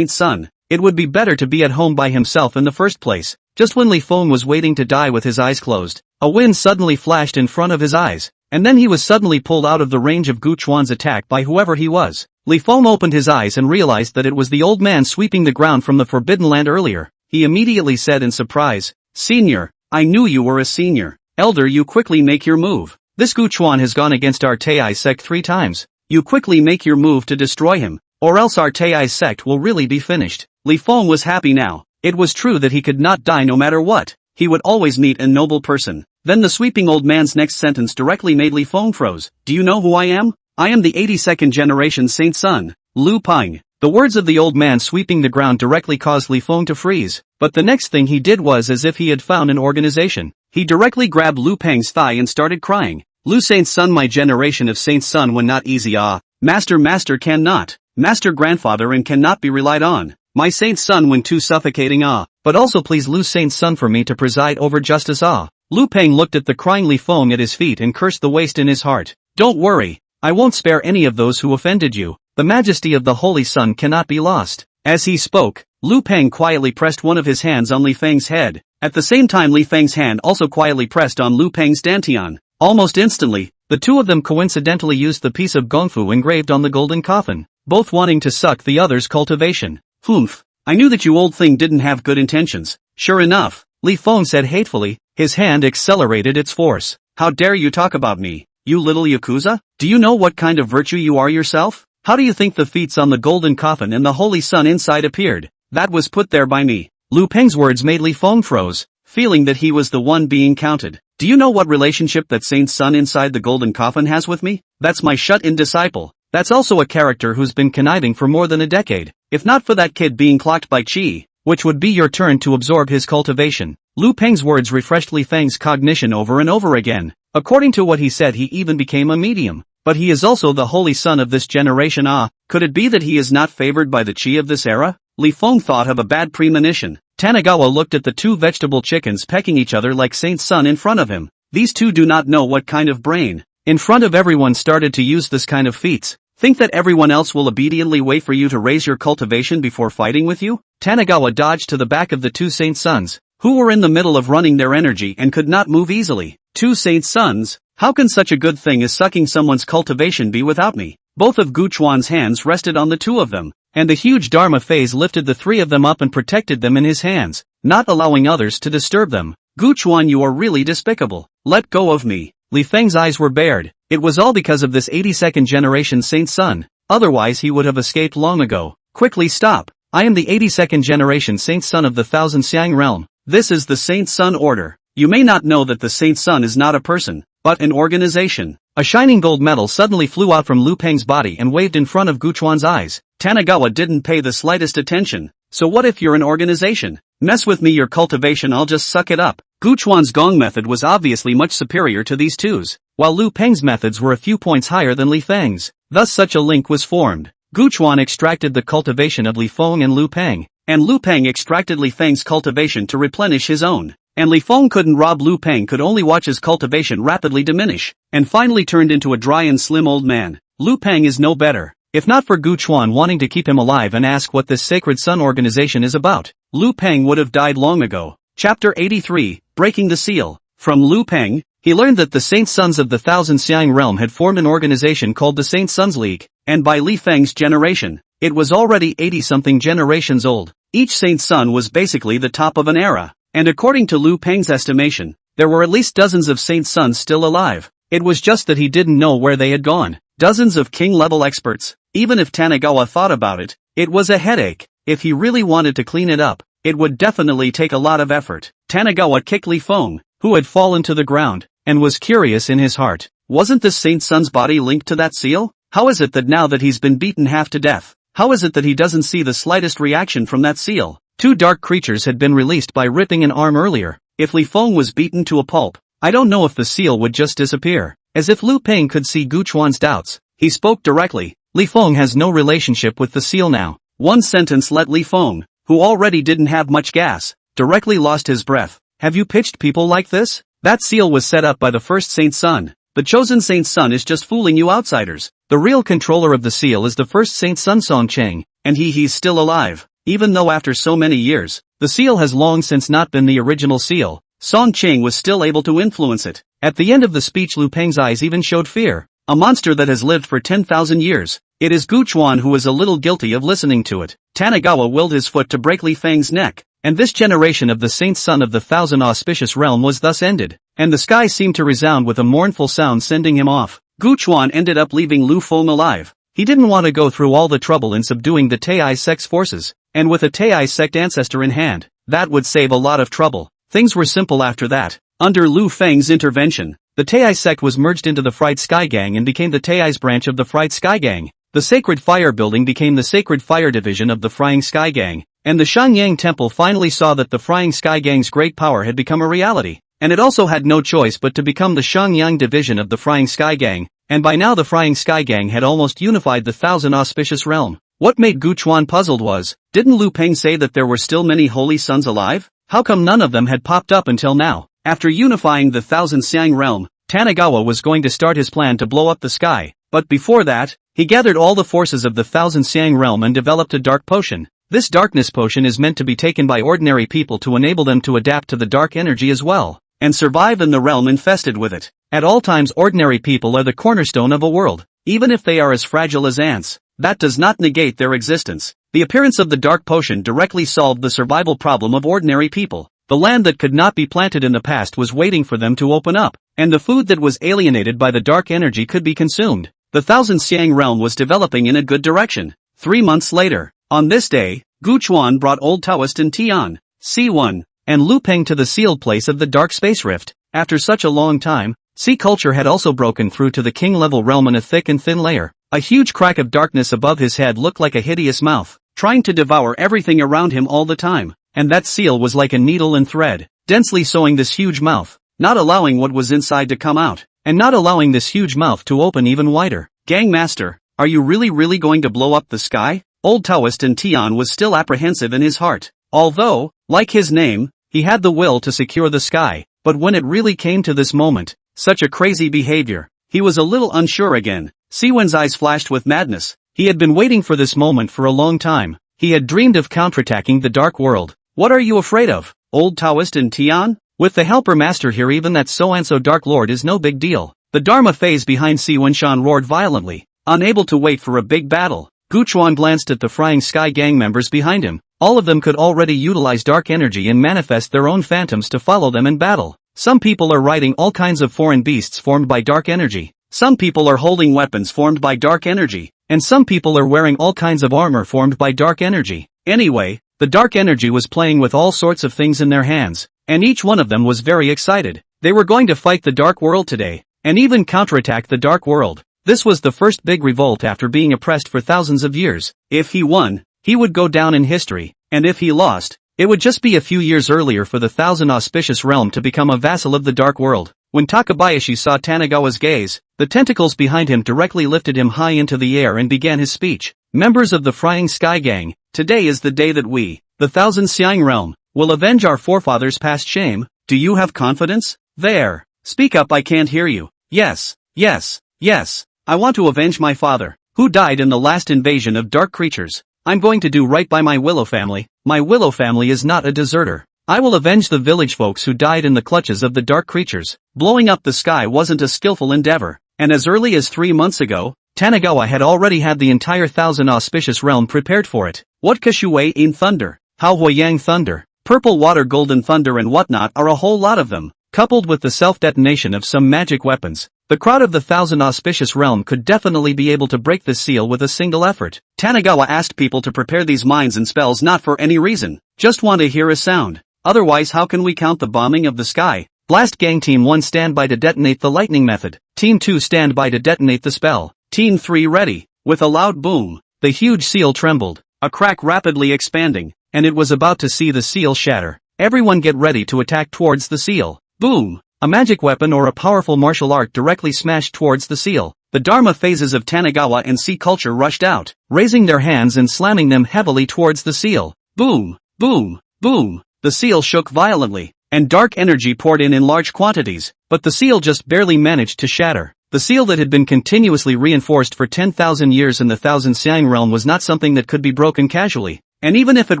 son. It would be better to be at home by himself in the first place. Just when Li Feng was waiting to die with his eyes closed, a wind suddenly flashed in front of his eyes, and then he was suddenly pulled out of the range of Guchuan's attack by whoever he was. Li Feng opened his eyes and realized that it was the old man sweeping the ground from the Forbidden Land earlier. He immediately said in surprise, Senior, I knew you were a senior. Elder, you quickly make your move. This Guchuan has gone against our Tei sect 3 times. You quickly make your move to destroy him, or else our Tei sect will really be finished. Li Feng was happy now. It was true that he could not die no matter what. He would always meet a noble person. Then the sweeping old man's next sentence directly made Li Feng froze. Do you know who I am? I am the 82nd generation saint's son, Lu Peng. The words of the old man sweeping the ground directly caused Li Feng to freeze, but the next thing he did was as if he had found an organization. He directly grabbed Lu Peng's thigh and started crying. Lu Saint's son, my generation of saint's son when not easy, master cannot, master grandfather and cannot be relied on. My saint's son when too suffocating, but also please Lu Saint's son for me to preside over justice, Lu Peng looked at the crying Li Feng at his feet and cursed the waste in his heart. Don't worry. I won't spare any of those who offended you. The majesty of the Holy Sun cannot be lost. As he spoke, Lu Peng quietly pressed one of his hands on Li Feng's head. At the same time Li Feng's hand also quietly pressed on Lu Peng's dantian. Almost instantly, the two of them coincidentally used the piece of gongfu engraved on the golden coffin, both wanting to suck the other's cultivation. Humph. I knew that you old thing didn't have good intentions. Sure enough, Li Feng said hatefully. His hand accelerated its force. How dare you talk about me? You little Yakuza? Do you know what kind of virtue you are yourself? How do you think the feats on the golden coffin and the holy sun inside appeared? That was put there by me. Lu Peng's words made Li Feng froze, feeling that he was the one being counted. Do you know what relationship that saint's son inside the golden coffin has with me? That's my shut-in disciple. That's also a character who's been conniving for more than a decade. If not for that kid being clocked by Qi, which would be your turn to absorb his cultivation. Lu Peng's words refreshed Li Feng's cognition over and over again. According to what he said, he even became a medium. But he is also the holy son of this generation. Could it be that he is not favored by the Qi of this era? Li Feng thought of a bad premonition. Tanagawa looked at the two vegetable chickens pecking each other like Saint's son in front of him. These two do not know what kind of brain. In front of everyone started to use this kind of feats. Think that everyone else will obediently wait for you to raise your cultivation before fighting with you? Tanigawa dodged to the back of the two saint sons, who were in the middle of running their energy and could not move easily. Two saint sons? How can such a good thing as sucking someone's cultivation be without me? Both of Gu Chuan's hands rested on the two of them, and the huge Dharma phase lifted the three of them up and protected them in his hands, not allowing others to disturb them. Gu Chuan, you are really despicable. Let go of me. Li Feng's eyes were bared. It was all because of this 82nd generation saint son, otherwise he would have escaped long ago. Quickly stop. I am the 82nd generation saint son of the Thousand Xiang realm. This is the Saint Sun order. You may not know that the Saint Sun is not a person, but an organization. A shining gold medal suddenly flew out from Lu Peng's body and waved in front of Gu Chuan's eyes. Tanigawa didn't pay the slightest attention. So what if you're an organization? Mess with me, your cultivation, I'll just suck it up. Gu Chuan's gong method was obviously much superior to these two's, while Lu Peng's methods were a few points higher than Li Feng's. Thus such a link was formed. Gu Chuan extracted the cultivation of Li Feng and Lu Peng, and Lu Peng extracted Li Feng's cultivation to replenish his own. And Li Feng couldn't rob Lu Peng, could only watch his cultivation rapidly diminish, and finally turned into a dry and slim old man. Lu Peng is no better. If not for Gu Chuan wanting to keep him alive and ask what this Sacred Sun organization is about, Lu Peng would have died long ago. Chapter 83, Breaking the Seal. From Lu Peng, he learned that the Saint Sons of the Thousand Xiang realm had formed an organization called the Saint Sons League, and by Li Feng's generation, it was already 80-something generations old. Each Saint Son was basically the top of an era, and according to Lu Peng's estimation, there were at least dozens of Saint Sons still alive. It was just that he didn't know where they had gone. Dozens of king-level experts. Even if Tanigawa thought about it, it was a headache. If he really wanted to clean it up, it would definitely take a lot of effort. Tanigawa kicked Li Feng, who had fallen to the ground, and was curious in his heart. Wasn't this Saint Son's body linked to that seal? How is it that now that he's been beaten half to death, how is it that he doesn't see the slightest reaction from that seal? Two dark creatures had been released by ripping an arm earlier. If Li Feng was beaten to a pulp, I don't know if the seal would just disappear. As if Lu Peng could see Gu Chuan's doubts, he spoke directly. Li Feng has no relationship with the seal now. One sentence let Li Feng, who already didn't have much gas, directly lost his breath. Have you pitched people like this? That seal was set up by the first Saint Sun. The chosen Saint Sun is just fooling you outsiders. The real controller of the seal is the first Saint Sun, Song Cheng, and he's still alive. Even though after so many years, the seal has long since not been the original seal, Song Cheng was still able to influence it. At the end of the speech, Lu Peng's eyes even showed fear. A monster that has lived for 10,000 years. It is Gu Chuan who is a little guilty of listening to it. Tanigawa willed his foot to break Li Feng's neck, and this generation of the Saint Sun of the Thousand Auspicious Realm was thus ended, and the sky seemed to resound with a mournful sound, sending him off. Gu Chuan ended up leaving Lu Feng alive. He didn't want to go through all the trouble in subduing the Tei sect's forces, and with a Tei sect ancestor in hand, that would save a lot of trouble. Things were simple after that. Under Lu Feng's intervention, the Tei sect was merged into the Fried Sky Gang and became the Tei's branch of the Fried Sky Gang. The Sacred Fire Building became the Sacred Fire Division of the Frying Sky Gang, and the Shangyang Temple finally saw that the Frying Sky Gang's great power had become a reality, and it also had no choice but to become the Shangyang Division of the Frying Sky Gang, and by now the Frying Sky Gang had almost unified the Thousand Auspicious Realm. What made Gu Chuan puzzled was, didn't Lu Peng say that there were still many holy sons alive? How come none of them had popped up until now? After unifying the Thousand Xiang realm, Tanigawa was going to start his plan to blow up the sky, but before that, he gathered all the forces of the Thousand Xiang realm and developed a dark potion. This darkness potion is meant to be taken by ordinary people to enable them to adapt to the dark energy as well, and survive in the realm infested with it. At all times, ordinary people are the cornerstone of a world, even if they are as fragile as ants. That does not negate their existence. The appearance of the dark potion directly solved the survival problem of ordinary people. The land that could not be planted in the past was waiting for them to open up, and the food that was alienated by the dark energy could be consumed. The Thousand Xiang realm was developing in a good direction. 3 months later, on this day, Gu Chuan brought Old Taoist and Tian, C1, and Lu Peng to the sealed place of the Dark Space Rift. After such a long time, sea culture had also broken through to the king-level realm in a thick and thin layer. A huge crack of darkness above his head looked like a hideous mouth, trying to devour everything around him all the time, and that seal was like a needle and thread, densely sewing this huge mouth, not allowing what was inside to come out, and not allowing this huge mouth to open even wider. Gang Master, are you really going to blow up the sky? Old Taoist and Tian was still apprehensive in his heart, although, like his name, he had the will to secure the sky, but when it really came to this moment, such a crazy behavior, he was a little unsure again. Siwen's eyes flashed with madness. He had been waiting for this moment for a long time. He had dreamed of counterattacking the dark world. What are you afraid of, old Taoist and Tian? With the helper master here, even that so-and-so dark lord is no big deal. The Dharma phase behind Siwen Shan roared violently. Unable to wait for a big battle, Guchuan glanced at the Flying Sky gang members behind him. All of them could already utilize dark energy and manifest their own phantoms to follow them in battle. Some people are riding all kinds of foreign beasts formed by dark energy. Some people are holding weapons formed by dark energy. And some people are wearing all kinds of armor formed by dark energy. Anyway, the dark energy was playing with all sorts of things in their hands, and each one of them was very excited. They were going to fight the dark world today, and even counterattack the dark world. This was the first big revolt after being oppressed for thousands of years. If he won, he would go down in history, and if he lost, it would just be a few years earlier for the Thousand Auspicious Realm to become a vassal of the dark world. When Takabayashi saw Tanagawa's gaze, the tentacles behind him directly lifted him high into the air and began his speech. Members of the Flying Sky Gang, today is the day that we, the Thousand Xiang Realm, will avenge our forefathers' past shame. Do you have confidence? There. Speak up, I can't hear you. Yes, yes, yes. I want to avenge my father, who died in the last invasion of dark creatures. I'm going to do right by my Willow family. My Willow family is not a deserter. I will avenge the village folks who died in the clutches of the dark creatures. Blowing up the sky wasn't a skillful endeavor, and as early as 3 months ago, Tanagawa had already had the entire Thousand Auspicious Realm prepared for it. What Kashui in thunder, Hao Huayang thunder, purple water golden thunder and whatnot are a whole lot of them, coupled with the self-detonation of some magic weapons. The crowd of the Thousand Auspicious Realm could definitely be able to break this seal with a single effort. Tanagawa asked people to prepare these mines and spells not for any reason, just want to hear a sound. Otherwise how can we count the bombing of the sky? Blast Gang Team 1 stand by to detonate the lightning method. Team 2 stand by to detonate the spell. Team 3 ready. With a loud boom, the huge seal trembled, a crack rapidly expanding, and it was about to see the seal shatter. Everyone get ready to attack towards the seal. Boom! A magic weapon or a powerful martial art directly smashed towards the seal. The Dharma phases of Tanagawa and sea culture rushed out, raising their hands and slamming them heavily towards the seal. Boom! Boom! Boom! The seal shook violently, and dark energy poured in large quantities, but the seal just barely managed to shatter. The seal that had been continuously reinforced for 10,000 years in the Thousand Xiang Realm was not something that could be broken casually, and even if it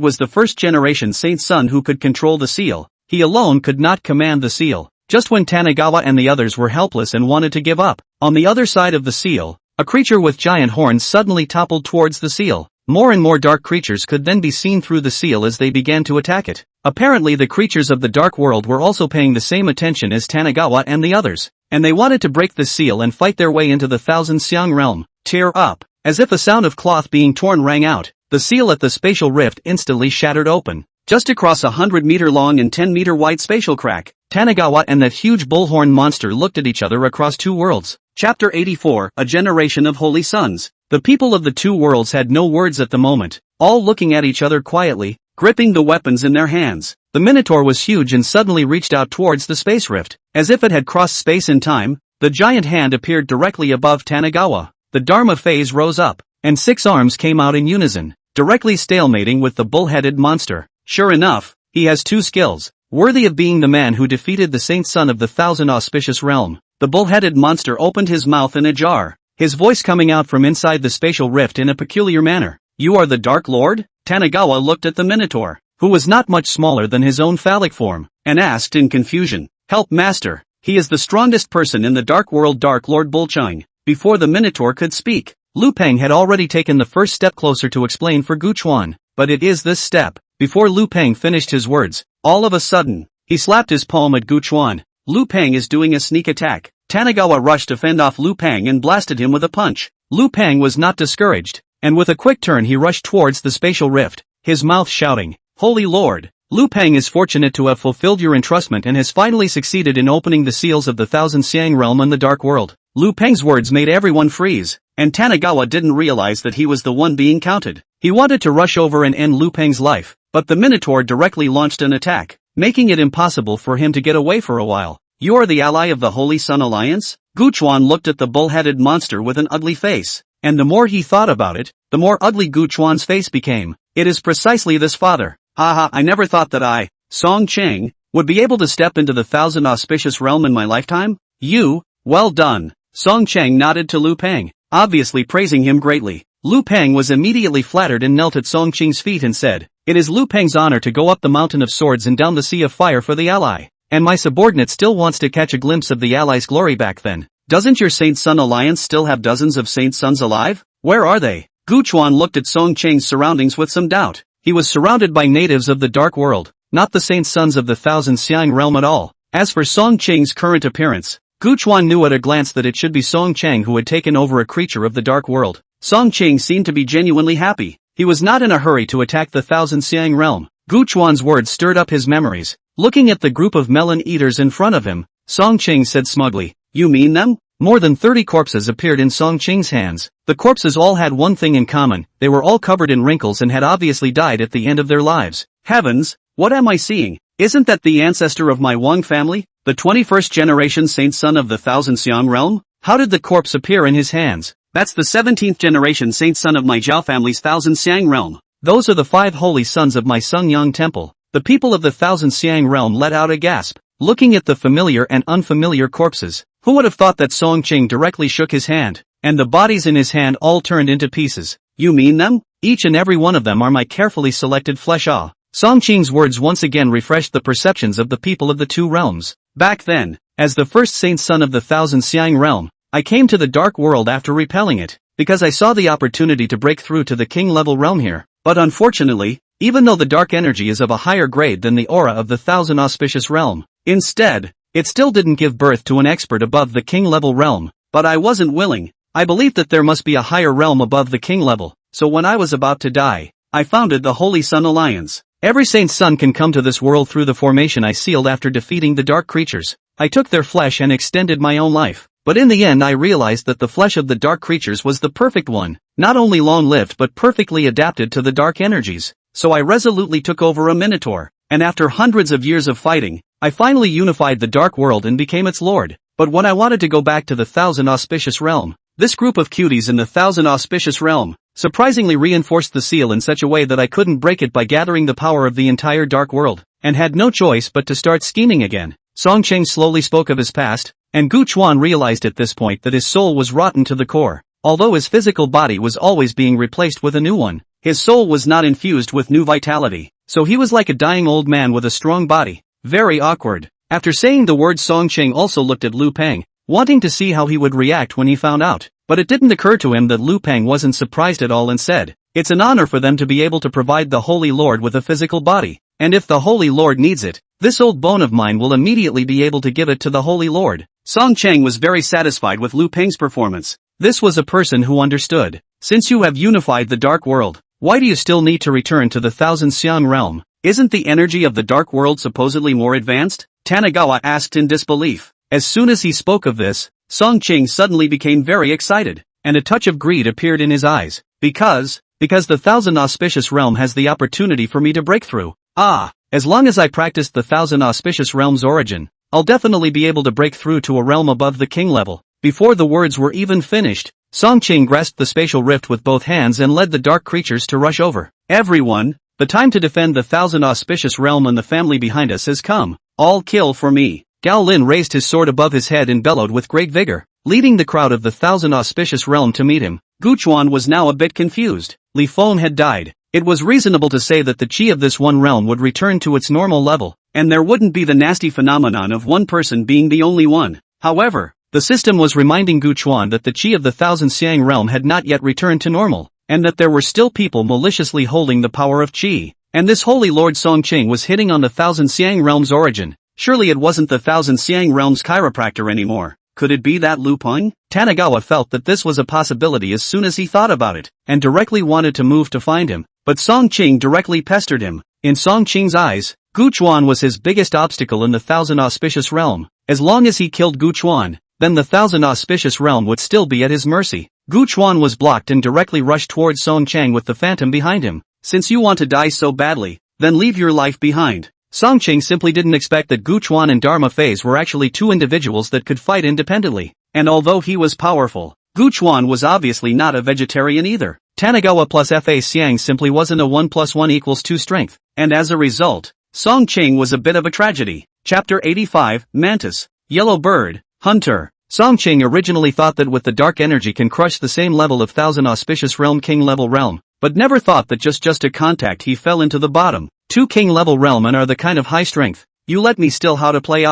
was the first generation Saint Sun who could control the seal, he alone could not command the seal. Just when Tanagawa and the others were helpless and wanted to give up, on the other side of the seal, a creature with giant horns suddenly toppled towards the seal. More and more dark creatures could then be seen through the seal as they began to attack it. Apparently the creatures of the dark world were also paying the same attention as Tanagawa and the others, and they wanted to break the seal and fight their way into the Thousand Xiang Realm. Tear up! As if a sound of cloth being torn rang out, the seal at the spatial rift instantly shattered open. Just across a 100-meter long and 10-meter wide spatial crack, Tanagawa and that huge bullhorn monster looked at each other across two worlds. Chapter 84, A Generation of Holy Sons. The people of the two worlds had no words at the moment, all looking at each other quietly, gripping the weapons in their hands. The Minotaur was huge and suddenly reached out towards the space rift. As if it had crossed space and time, the giant hand appeared directly above Tanagawa. The Dharma phase rose up, and 6 arms came out in unison, directly stalemating with the bull-headed monster. Sure enough, he has 2 skills, worthy of being the man who defeated the Saint Son of the Thousand Auspicious Realm. The bull-headed monster opened his mouth in a jar, his voice coming out from inside the spatial rift in a peculiar manner. You are the Dark Lord? Tanagawa looked at the Minotaur, who was not much smaller than his own phallic form, and asked in confusion, Help Master, he is the strongest person in the Dark World. Dark Lord Bulchang. Before the Minotaur could speak, Lu Peng had already taken the first step closer to explain for Guchuan, but it is this step. Before Lu Peng finished his words, all of a sudden, he slapped his palm at Guchuan. Lu Peng is doing a sneak attack. Tanagawa rushed to fend off Lu Peng and blasted him with a punch. Lu Peng was not discouraged, and with a quick turn he rushed towards the spatial rift, his mouth shouting, Holy Lord! Lu Peng is fortunate to have fulfilled your entrustment and has finally succeeded in opening the seals of the Thousand Xiang Realm and the Dark World. Lu Peng's words made everyone freeze, and Tanagawa didn't realize that he was the one being counted. He wanted to rush over and end Lu Peng's life, but the Minotaur directly launched an attack, making it impossible for him to get away for a while. You are the ally of the Holy Sun Alliance? Guchuan looked at the bull-headed monster with an ugly face, and the more he thought about it, the more ugly Guchuan's face became. It is precisely this father. Haha, I never thought that I, Song Cheng, would be able to step into the Thousand Auspicious Realm in my lifetime? You, well done. Song Cheng nodded to Lu Peng. obviously praising him greatly. Lu Peng was immediately flattered and knelt at Song Qing's feet and said, "It is Lu Peng's honor to go up the mountain of swords and down the sea of fire for the ally. And my subordinate still wants to catch a glimpse of the ally's glory back then. Doesn't your Saint Sun Alliance still have dozens of Saint Suns alive? Where are they?" Gu Chuan looked at Song Qing's surroundings with some doubt. He was surrounded by natives of the Dark World, not the Saint Sons of the Thousand Xiang realm at all. As for Song Qing's current appearance, Gu Chuan knew at a glance that it should be Song Chang who had taken over a creature of the Dark World. Song Qing seemed to be genuinely happy. He was not in a hurry to attack the Thousand Xiang realm. Gu Chuan's words stirred up his memories. Looking at the group of melon eaters in front of him, Song Qing said smugly, "You mean them?" More than 30 corpses appeared in Song Qing's hands. The corpses all had one thing in common: they were all covered in wrinkles and had obviously died at the end of their lives. Heavens, what am I seeing? Isn't that the ancestor of my Wang family? The 21st generation Saint Son of the Thousand Xiang realm? How did the corpse appear in his hands? That's the 17th generation Saint Son of my Zhao family's Thousand Xiang realm. Those are the 5 holy sons of my Sungyang temple. The people of the Thousand Xiang realm let out a gasp, looking at the familiar and unfamiliar corpses. Who would have thought that Song Qing directly shook his hand, and the bodies in his hand all turned into pieces? You mean them? Each and every one of them are my carefully selected flesh. Ah. Song Qing's words once again refreshed the perceptions of the people of the two realms. Back then, as the first Saint Son of the Thousand Xiang realm, I came to the Dark World after repelling it, because I saw the opportunity to break through to the king level realm here. But unfortunately, even though the dark energy is of a higher grade than the aura of the Thousand Auspicious realm, instead, it still didn't give birth to an expert above the king level realm. But I wasn't willing. I believed that there must be a higher realm above the king level, so when I was about to die, I founded the Holy Sun Alliance. Every Saint Son can come to this world through the formation I sealed after defeating the dark creatures. I took their flesh and extended my own life. But in the end I realized that the flesh of the dark creatures was the perfect one, not only long-lived but perfectly adapted to the dark energies. So I resolutely took over a Minotaur, and after hundreds of years of fighting, I finally unified the Dark World and became its lord. But when I wanted to go back to the Thousand Auspicious realm, this group of cuties in the Thousand Auspicious realm surprisingly reinforced the seal in such a way that I couldn't break it by gathering the power of the entire Dark World, and had no choice but to start scheming again. Song Qing slowly spoke of his past, and Gu Chuan realized at this point that his soul was rotten to the core. Although his physical body was always being replaced with a new one, his soul was not infused with new vitality, so he was like a dying old man with a strong body. Very awkward. After saying the word, Song Qing also looked at Lu Peng, wanting to see how he would react when he found out. But it didn't occur to him that Lu Peng wasn't surprised at all and said, "It's an honor for them to be able to provide the Holy Lord with a physical body. And if the Holy Lord needs it, this old bone of mine will immediately be able to give it to the Holy Lord." Song Cheng was very satisfied with Lu Peng's performance. This was a person who understood. Since you have unified the Dark World, why do you still need to return to the Thousand Xiang realm? Isn't the energy of the Dark World supposedly more advanced? Tanagawa asked in disbelief. As soon as he spoke of this, Song Qing suddenly became very excited, and a touch of greed appeared in his eyes. Because the Thousand Auspicious realm has the opportunity for me to break through. As long as I practiced the Thousand Auspicious realm's origin, I'll definitely be able to break through to a realm above the king level. Before the words were even finished, Song Qing grasped the spatial rift with both hands and led the dark creatures to rush over. Everyone, the time to defend the Thousand Auspicious realm and the family behind us has come. All kill for me. Gao Lin raised his sword above his head and bellowed with great vigor, leading the crowd of the Thousand Auspicious realm to meet him. Gu Chuan was now a bit confused. Li Feng had died. It was reasonable to say that the chi of this one realm would return to its normal level, and there wouldn't be the nasty phenomenon of one person being the only one. However, the system was reminding Gu Chuan that the chi of the Thousand Xiang realm had not yet returned to normal, and that there were still people maliciously holding the power of chi. And this Holy Lord Song Qing was hitting on the Thousand Xiang realm's origin. Surely it wasn't the Thousand Xiang realm's chiropractor anymore. Could it be that Lu Peng? Tanagawa felt that this was a possibility as soon as he thought about it, and directly wanted to move to find him. But Song Qing directly pestered him. In Song Qing's eyes, Gu Chuan was his biggest obstacle in the Thousand Auspicious realm. As long as he killed Gu Chuan, then the Thousand Auspicious realm would still be at his mercy. Gu Chuan was blocked and directly rushed towards Song Chang with the phantom behind him. Since you want to die so badly, then leave your life behind. Song Ching simply didn't expect that Gu Chuan and Dharma Phase were actually two individuals that could fight independently. And although he was powerful, Gu Chuan was obviously not a vegetarian either. Tanagawa plus Fa Xiang simply wasn't a 1 + 1 = 2 strength. And as a result, Song Ching was a bit of a tragedy. Chapter 85, Mantis. Yellow Bird, Hunter. Song-Ching originally thought that with the dark energy can crush the same level of Thousand Auspicious Realm King level realm, but never thought that just a contact he fell into the bottom. 2 King level realm and are the kind of high strength. You let me still how to play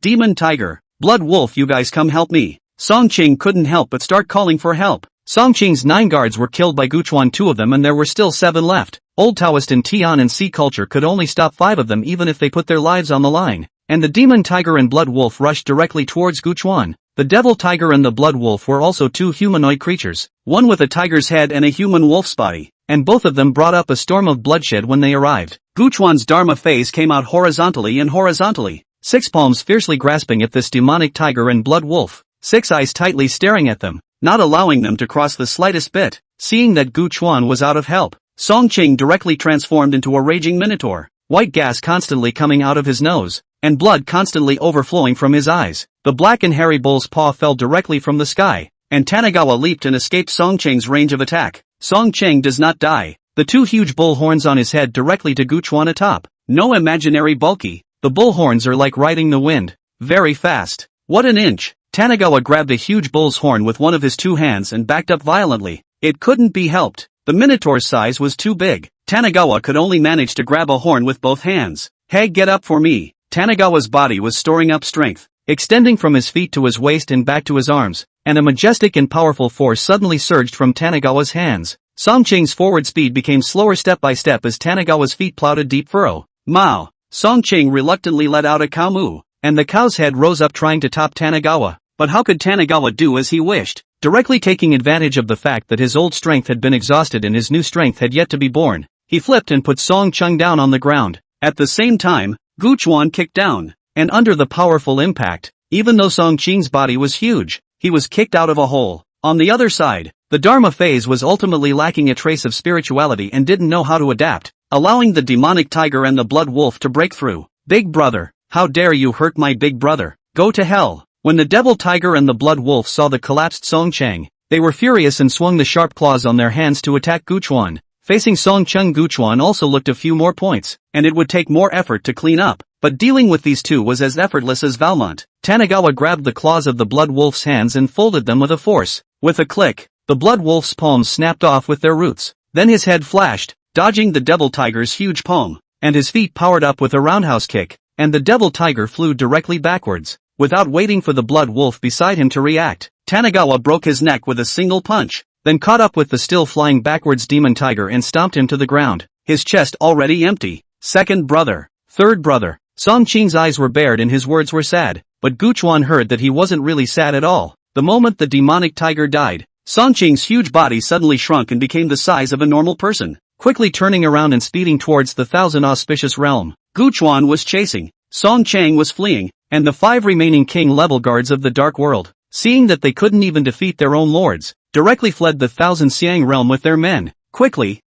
Demon Tiger, Blood Wolf, you guys come help me. Song-Ching couldn't help but start calling for help. Song-Ching's 9 guards were killed by Guchuan, 2 of them, and there were still 7 left. Old Taoist and Tian and Sea culture could only stop 5 of them even if they put their lives on the line. And the Demon Tiger and Blood Wolf rushed directly towards Guchuan. The Devil Tiger and the Blood Wolf were also 2 humanoid creatures, one with a tiger's head and a human wolf's body, and both of them brought up a storm of bloodshed when they arrived. Guchuan's Dharma phase came out horizontally, 6 palms fiercely grasping at this demonic tiger and Blood Wolf, 6 eyes tightly staring at them, not allowing them to cross the slightest bit. Seeing that Guchuan was out of help, Song-Ching directly transformed into a raging minotaur, white gas constantly coming out of his nose, and blood constantly overflowing from his eyes. The black and hairy bull's paw fell directly from the sky, and Tanigawa leaped and escaped Song-Ching's range of attack. Song-Ching does not die. The 2 huge bull horns on his head directly to Guchuan atop. No imaginary bulky. The bull horns are like riding the wind. Very fast. What an inch. Tanigawa grabbed a huge bull's horn with one of his 2 hands and backed up violently. It couldn't be helped. The minotaur's size was too big. Tanigawa could only manage to grab a horn with both hands. Hey, get up for me. Tanigawa's body was storing up strength, extending from his feet to his waist and back to his arms, and a majestic and powerful force suddenly surged from Tanigawa's hands. Song-Ching's forward speed became slower step by step as Tanigawa's feet plowed a deep furrow. Mao! Song-Ching reluctantly let out a cow moo, and the cow's head rose up trying to top Tanigawa. But how could Tanigawa do as he wished? Directly taking advantage of the fact that his old strength had been exhausted and his new strength had yet to be born, he flipped and put Song-Ching down on the ground. At the same time, Guchuan kicked down, and under the powerful impact, even though Song-Ching's body was huge, he was kicked out of a hole. On the other side, the Dharma phase was ultimately lacking a trace of spirituality and didn't know how to adapt, allowing the demonic tiger and the blood wolf to break through. Big brother, how dare you hurt my big brother? Go to hell. When the devil tiger and the blood wolf saw the collapsed Song-Ching, they were furious and swung the sharp claws on their hands to attack Guchuan. Facing Song-Ching, Guchuan also looked a few more points, and it would take more effort to clean up, but dealing with these 2 was as effortless as Valmont. Tanigawa grabbed the claws of the blood wolf's hands and folded them with a force. With a click, the blood wolf's palms snapped off with their roots. Then his head flashed, dodging the devil tiger's huge palm, and his feet powered up with a roundhouse kick, and the devil tiger flew directly backwards. Without waiting for the blood wolf beside him to react, Tanigawa broke his neck with a single punch, then caught up with the still flying backwards demon tiger and stomped him to the ground, his chest already empty. Second brother, third brother. Song-Ching's eyes were bared and his words were sad, but Guchuan heard that he wasn't really sad at all. The moment the demonic tiger died, Song-Ching's huge body suddenly shrunk and became the size of a normal person, quickly turning around and speeding towards the Thousand Auspicious Realm. Guchuan was chasing, Song-Ching was fleeing, and the 5 remaining king-level guards of the Dark World, seeing that they couldn't even defeat their own lords, directly fled the Thousand Siang Realm with their men. Quickly,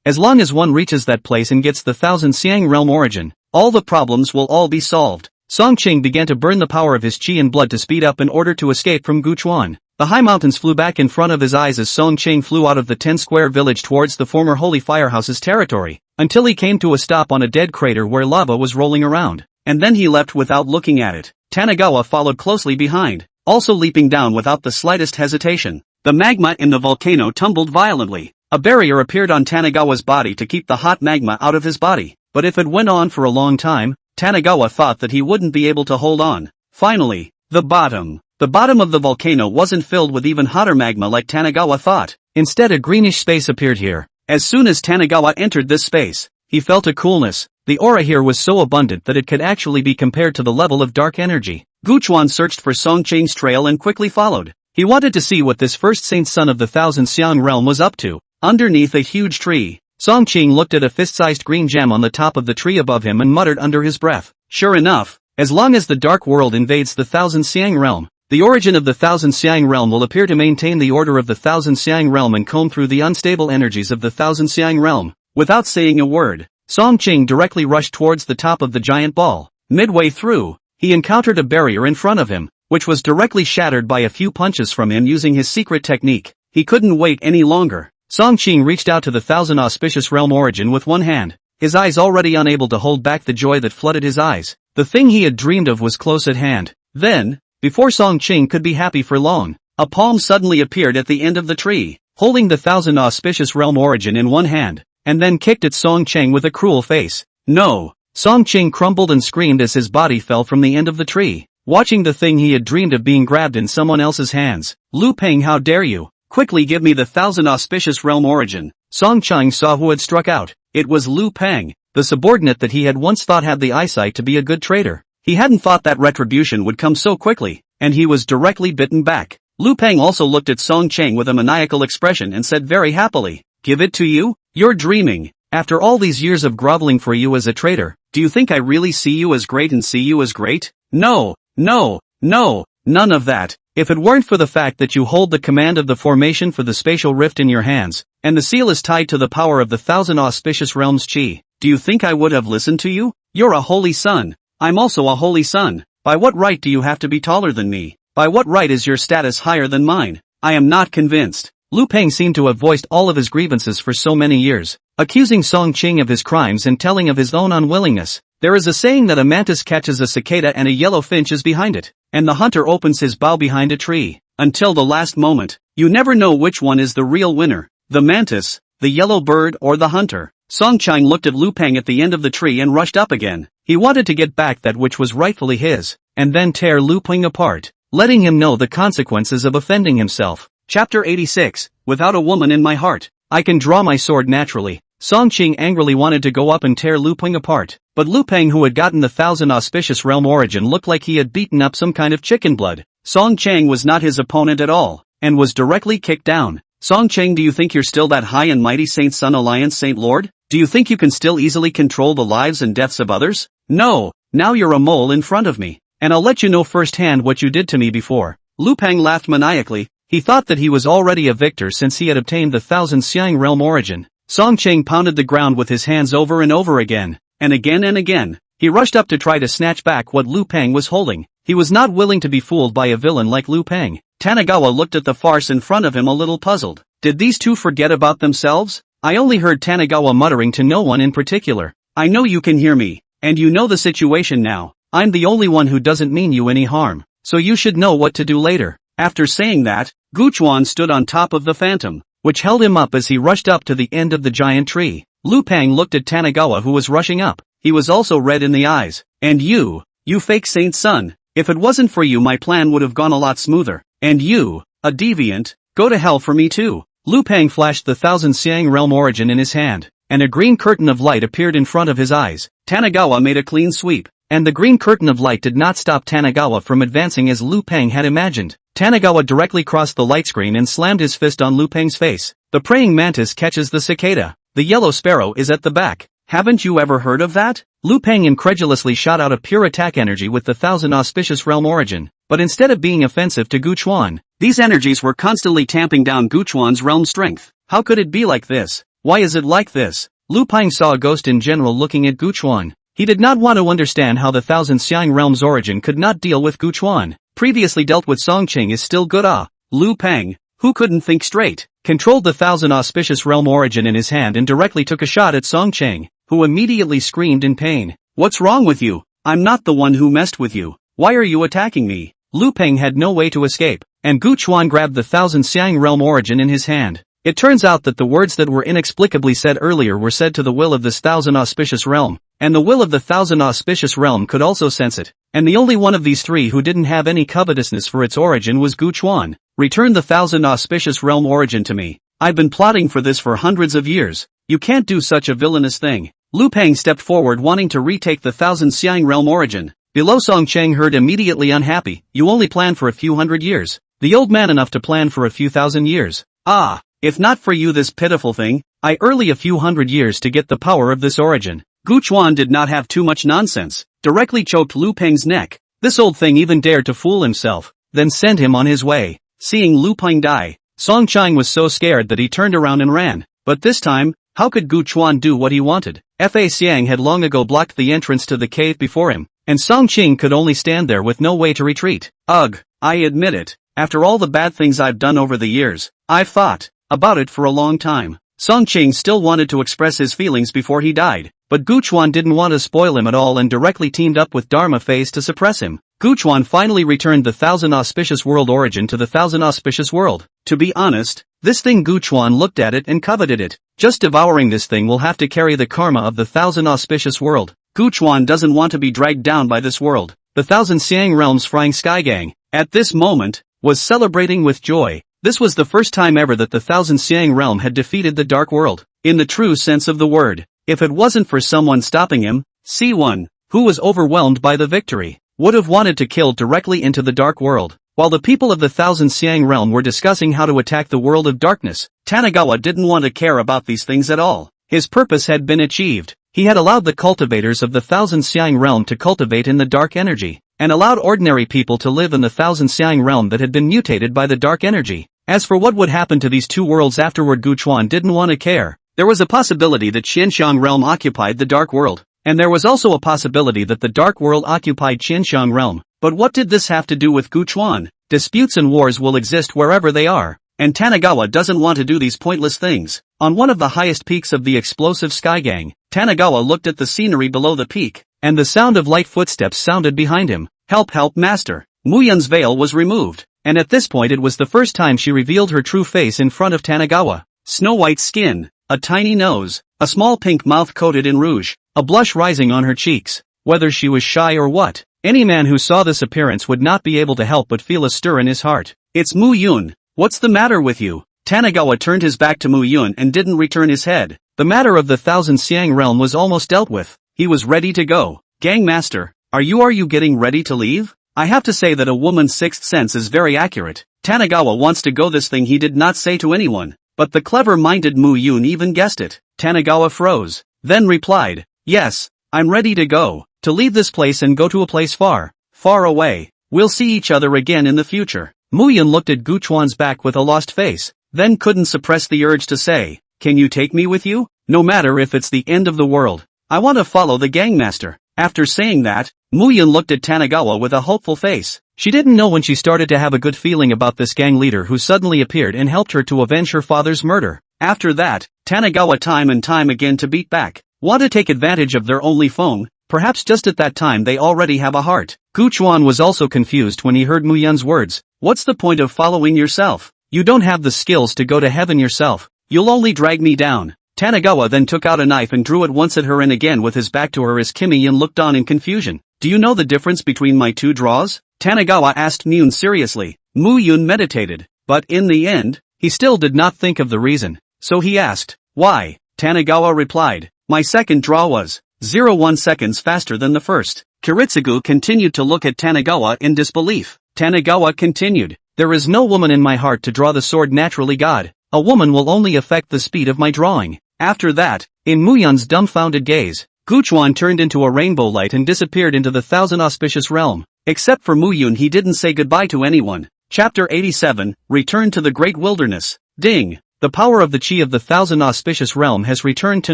as long as one reaches that place and gets the Thousand Siang Realm origin, all the problems will all be solved. Song-Ching began to burn the power of his chi and blood to speed up in order to escape from Guchuan. The high mountains flew back in front of his eyes as Song-Ching flew out of the 10-square village towards the former Holy Firehouse's territory, until he came to a stop on a dead crater where lava was rolling around, and then he leapt without looking at it. Tanigawa followed closely behind, also leaping down without the slightest hesitation. The magma in the volcano tumbled violently. A barrier appeared on Tanigawa's body to keep the hot magma out of his body, but if it went on for a long time, Tanigawa thought that he wouldn't be able to hold on. Finally, the bottom. The bottom of the volcano wasn't filled with even hotter magma like Tanigawa thought. Instead, a greenish space appeared here. As soon as Tanigawa entered this space, he felt a coolness. The aura here was so abundant that it could actually be compared to the level of dark energy. Guchuan searched for Song-Ching's trail and quickly followed. He wanted to see what this first saint son of the Thousand Siang realm was up to. Underneath a huge tree, Song-Ching looked at a fist-sized green gem on the top of the tree above him and muttered under his breath. Sure enough, as long as the Dark World invades the Thousand Siang realm, the origin of the Thousand Siang realm will appear to maintain the order of the Thousand Siang realm and comb through the unstable energies of the Thousand Siang realm. Without saying a word, Song-Ching directly rushed towards the top of the giant ball. Midway through, he encountered a barrier in front of him, which was directly shattered by a few punches from him using his secret technique. He couldn't wait any longer. Song-Ching reached out to the Thousand Auspicious Realm origin with one hand, his eyes already unable to hold back the joy that flooded his eyes. The thing he had dreamed of was close at hand. Then, Before Song Ching could be happy for long, a palm suddenly appeared at the end of the tree, holding the thousand auspicious realm origin in one hand, and then kicked at Song Ching with a cruel face. No! Song Ching crumbled and screamed as his body fell from the end of the tree, watching the thing he had dreamed of being grabbed in someone else's hands. Lu Peng, how dare you! Quickly give me the thousand auspicious realm origin. Song Ching saw who had struck out. It was Lu Peng, the subordinate that he had once thought had the eyesight to be a good trader. He hadn't thought that retribution would come so quickly, and he was directly bitten back. Lu Peng also looked at Song Ching with a maniacal expression and said very happily, "Give it to you? You're dreaming. After all these years of groveling for you as a trader, do you think I really see you as great and see you as great? No, no, no, none of that. If it weren't for the fact that you hold the command of the formation for the spatial rift in your hands, and the seal is tied to the power of the thousand auspicious realms chi, do you think I would have listened to you? You're a holy son. I'm also a holy son. By what right do you have to be taller than me? By what right is your status higher than mine? I am not convinced." Lu Peng seemed to have voiced all of his grievances for so many years, accusing Song Ching of his crimes and telling of his own unwillingness. There is a saying that a mantis catches a cicada and a yellow finch is behind it, and the hunter opens his bow behind a tree. Until the last moment, you never know which one is the real winner, the mantis, the yellow bird, or the hunter. Song Ching looked at Lu Peng at the end of the tree and rushed up again. He wanted to get back that which was rightfully his, and then tear Lu Peng apart, letting him know the consequences of offending himself. Chapter 86, Without a Woman in My Heart. I can draw my sword naturally. Song Ching angrily wanted to go up and tear Lu Peng apart, but Lu Peng, who had gotten the thousand auspicious realm origin, looked like he had beaten up some kind of chicken blood. Song Ching was not his opponent at all, and was directly kicked down. Song Ching, do you think you're still that high and mighty Saint Sun Alliance Saint Lord? Do you think you can still easily control the lives and deaths of others? No, now you're a mole in front of me, and I'll let you know firsthand what you did to me before. Lu Peng laughed maniacally. He thought that he was already a victor since he had obtained the thousand Xiang realm origin. Song Ching pounded the ground with his hands over and over again, and again and again. He rushed up to try to snatch back what Lu Peng was holding. He was not willing to be fooled by a villain like Lu Peng. Tanagawa looked at the farce in front of him a little puzzled. Did these two forget about themselves? I only heard Tanagawa muttering to no one in particular. I know you can hear me, and you know the situation now. I'm the only one who doesn't mean you any harm, so you should know what to do later. After saying that, Guchuan stood on top of the phantom, which held him up as he rushed up to the end of the giant tree. Lu Peng looked at Tanagawa, who was rushing up. He was also red in the eyes. And you fake Saint Sun, if it wasn't for you my plan would have gone a lot smoother. And you, a deviant, go to hell for me too. Lu Peng flashed the thousand Xiang realm origin in his hand, and a green curtain of light appeared in front of his eyes. Tanagawa made a clean sweep, and the green curtain of light did not stop Tanagawa from advancing as Lu Peng had imagined. Tanagawa directly crossed the light screen and slammed his fist on Lu Peng's face. The praying mantis catches the cicada. The yellow sparrow is at the back. Haven't you ever heard of that? Lu Peng incredulously shot out a pure attack energy with the thousand auspicious realm origin, but instead of being offensive to Guchuan, these energies were constantly tamping down Guchuan's realm strength. How could it be like this? Why is it like this? Lu Peng saw a ghost in general looking at Guchuan. He did not want to understand how the thousand Xiang realm's origin could not deal with Guchuan. Previously dealt with Song Ching is still good. Lu Peng, who couldn't think straight, controlled the thousand auspicious realm origin in his hand and directly took a shot at Song Ching, who immediately screamed in pain. What's wrong with you? I'm not the one who messed with you. Why are you attacking me? Lu Peng had no way to escape, and Guchuan grabbed the thousand Xiang realm origin in his hand. It turns out that the words that were inexplicably said earlier were said to the will of this thousand auspicious realm, and the will of the thousand auspicious realm could also sense it, and the only one of these three who didn't have any covetousness for its origin was Guchuan. Return the thousand auspicious realm origin to me. I've been plotting for this for hundreds of years. You can't do such a villainous thing. Lu Peng stepped forward wanting to retake the thousand Xiang realm origin. Below, Song Cheng heard immediately unhappy. You only plan for a few hundred years. The old man enough to plan for a few thousand years. Ah, if not for you this pitiful thing, I early a few hundred years to get the power of this origin. Guchuan did not have too much nonsense. Directly choked Lu Peng's neck. This old thing even dared to fool himself, then send him on his way. Seeing Lu Peng die, Song Cheng was so scared that he turned around and ran. But this time, how could Guchuan do what he wanted? Fa Xiang had long ago blocked the entrance to the cave before him, and Song Ching could only stand there with no way to retreat. Ugh, I admit it. After all the bad things I've done over the years, I've thought about it for a long time. Song Ching still wanted to express his feelings before he died, but Guchuan didn't want to spoil him at all and directly teamed up with Dharma Face to suppress him. Guchuan finally returned the Thousand Auspicious World origin to the Thousand Auspicious World. To be honest, this thing Guchuan looked at it and coveted it. Just devouring this thing will have to carry the karma of the Thousand Auspicious World. Guchuan doesn't want to be dragged down by this world. The Thousand Xiang Realms Flying Sky Gang, at this moment, was celebrating with joy. This was the first time ever that the Thousand Xiang Realm had defeated the Dark World, in the true sense of the word. If it wasn't for someone stopping him, C1, who was overwhelmed by the victory, would have wanted to kill directly into the Dark World. While the people of the Thousand Xiang Realm were discussing how to attack the world of darkness, Tanagawa didn't want to care about these things at all. His purpose had been achieved. He had allowed the cultivators of the Thousand Xiang Realm to cultivate in the dark energy, and allowed ordinary people to live in the Thousand Xiang Realm that had been mutated by the dark energy. As for what would happen to these two worlds afterward, Guchuan didn't want to care. There was a possibility that Qianxiang Realm occupied the Dark World, and there was also a possibility that the Dark World occupied Qianxiang Realm. But what did this have to do with Guchuan? Disputes and wars will exist wherever they are, and Tanagawa doesn't want to do these pointless things. On one of the highest peaks of the explosive Sky Gang, Tanagawa looked at the scenery below the peak, and the sound of light footsteps sounded behind him. Help, help, master. Muyun's veil was removed, and at this point it was the first time she revealed her true face in front of Tanagawa. Snow-white skin, a tiny nose, a small pink mouth coated in rouge, a blush rising on her cheeks. Whether she was shy or what, any man who saw this appearance would not be able to help but feel a stir in his heart. It's Muyun. What's the matter with you? Tanagawa turned his back to Muyun and didn't return his head. The matter of the Thousand Xiang Realm was almost dealt with. He was ready to go. Gangmaster, are you getting ready to leave? I have to say that a woman's sixth sense is very accurate. Tanagawa wants to go. This thing he did not say to anyone, but the clever-minded Muyun even guessed it. Tanagawa froze, then replied, yes, I'm ready to go, to leave this place and go to a place far, far away. We'll see each other again in the future. Muyun looked at Guchuan's back with a lost face, then couldn't suppress the urge to say, can you take me with you? No matter if it's the end of the world, I want to follow the gangmaster. After saying that, Muyun looked at Tanagawa with a hopeful face. She didn't know when she started to have a good feeling about this gang leader who suddenly appeared and helped her to avenge her father's murder. After that, Tanagawa time and time again to beat back, want to take advantage of their only phone. Perhaps just at that time they already have a heart. Guchuan was also confused when he heard Muyun's words. What's the point of following yourself? You don't have the skills to go to heaven yourself. You'll only drag me down. Tanagawa then took out a knife and drew it once at her and again with his back to her as Kimi-yin looked on in confusion. Do you know the difference between my two draws? Tanagawa asked Muyun seriously. Muyun meditated, but in the end, he still did not think of the reason. So he asked, why? Tanagawa replied, my second draw was 0.1 seconds faster than the first. Kiritsugu continued to look at Tanagawa in disbelief. Tanagawa continued, there is no woman in my heart to draw the sword naturally, God. A woman will only affect the speed of my drawing. After that, in Muyun's dumbfounded gaze, Guchuan turned into a rainbow light and disappeared into the Thousand Auspicious Realm. Except for Muyun, he didn't say goodbye to anyone. Chapter 87, Return to the Great Wilderness. Ding! The power of the chi of the Thousand Auspicious Realm has returned to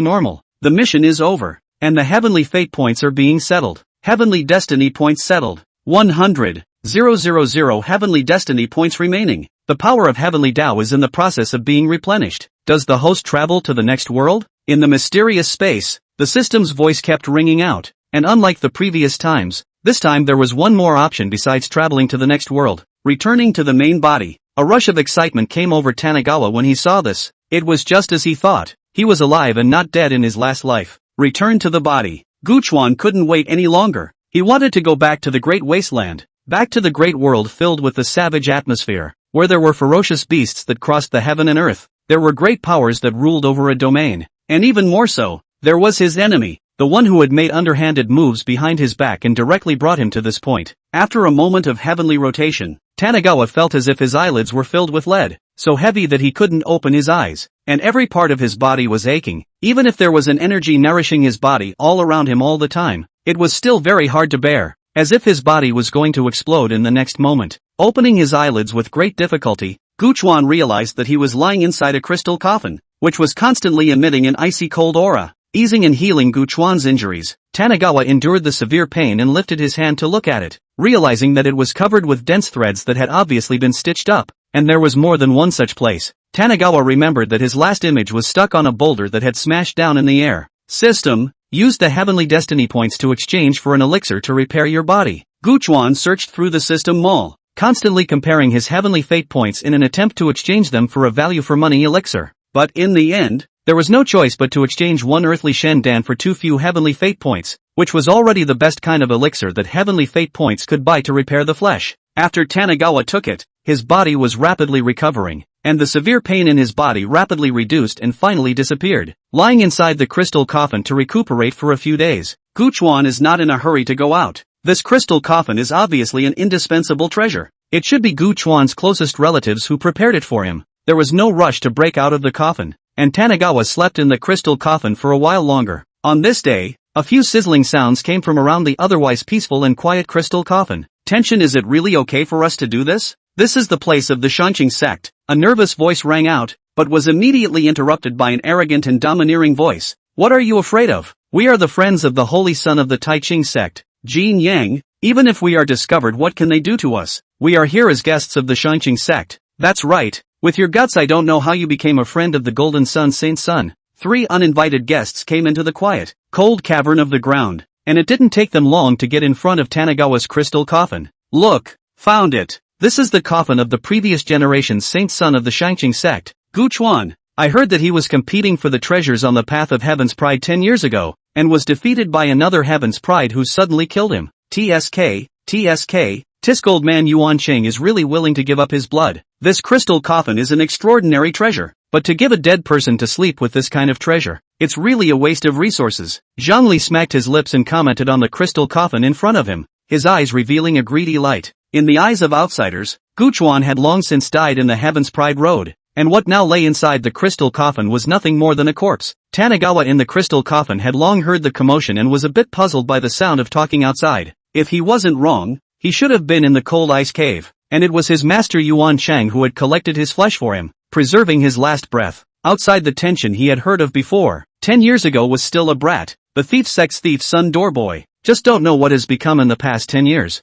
normal. The mission is over, and the heavenly fate points are being settled. Heavenly destiny points settled. 100,000 heavenly destiny points remaining. The power of heavenly Tao is in the process of being replenished. Does the host travel to the next world? In the mysterious space, the system's voice kept ringing out, and unlike the previous times, this time there was one more option besides traveling to the next world, returning to the main body. A rush of excitement came over Tanagawa when he saw this. It was just as he thought. He was alive and not dead in his last life. Return to the body. Guchuan couldn't wait any longer. He wanted to go back to the great wasteland, back to the great world filled with the savage atmosphere, where there were ferocious beasts that crossed the heaven and earth. There were great powers that ruled over a domain, and even more so, there was his enemy, the one who had made underhanded moves behind his back and directly brought him to this point. After a moment of heavenly rotation, Tanagawa felt as if his eyelids were filled with lead, so heavy that he couldn't open his eyes, and every part of his body was aching. Even if there was an energy nourishing his body all around him all the time, it was still very hard to bear, as if his body was going to explode in the next moment. Opening his eyelids with great difficulty, Guchuan realized that he was lying inside a crystal coffin, which was constantly emitting an icy cold aura. Easing and healing Guchuan's injuries, Tanagawa endured the severe pain and lifted his hand to look at it, realizing that it was covered with dense threads that had obviously been stitched up, and there was more than one such place. Tanagawa remembered that his last image was stuck on a boulder that had smashed down in the air. System, Use the heavenly destiny points to exchange for an elixir to repair your body. Gu Chuan searched through the system mall, constantly comparing his heavenly fate points in an attempt to exchange them for a value-for-money elixir. But in the end, there was no choice but to exchange one earthly Shen Dan for 2 few heavenly fate points, which was already the best kind of elixir that heavenly fate points could buy to repair the flesh. After Tanigawa took it, his body was rapidly recovering, and the severe pain in his body rapidly reduced and finally disappeared. Lying inside the crystal coffin to recuperate for a few days, Gu Chuan is not in a hurry to go out. This crystal coffin is obviously an indispensable treasure. It should be Gu Chuan's closest relatives who prepared it for him. There was no rush to break out of the coffin, and Tanigawa slept in the crystal coffin for a while longer. On this day, a few sizzling sounds came from around the otherwise peaceful and quiet crystal coffin. Tension, is it really okay for us to do this? This is the place of the Shanqing sect. A nervous voice rang out, but was immediately interrupted by an arrogant and domineering voice. What are you afraid of? We are the friends of the holy son of the Taiqing sect, Jin Yang. Even if we are discovered, what can they do to us? We are here as guests of the Shanqing sect. That's right. With your guts, I don't know how you became a friend of the Golden Sun Saint Sun. 3 uninvited guests came into the quiet, cold cavern of the ground, and it didn't take them long to get in front of Tanigawa's crystal coffin. Look, found it. This is the coffin of the previous generation's Saint Son of the Shanqing sect, Gu Chuan. I heard that he was competing for the treasures on the path of Heaven's Pride 10 years ago, and was defeated by another Heaven's Pride who suddenly killed him. TSK, Tisk old man Yuan Cheng is really willing to give up his blood. This crystal coffin is an extraordinary treasure, but to give a dead person to sleep with this kind of treasure, it's really a waste of resources. Zhang smacked his lips and commented on the crystal coffin in front of him, his eyes revealing a greedy light. In the eyes of outsiders, Gu Chuan had long since died in the Heaven's Pride Road, and what now lay inside the crystal coffin was nothing more than a corpse. Tanigawa in the crystal coffin had long heard the commotion and was a bit puzzled by the sound of talking outside. If he wasn't wrong, he should have been in the cold ice cave, and it was his master Yuan Chang who had collected his flesh for him, preserving his last breath. Outside, the tension he had heard of before, 10 years ago, was still a brat, the thief's thief's son doorboy. Just don't know what has become in the past 10 years.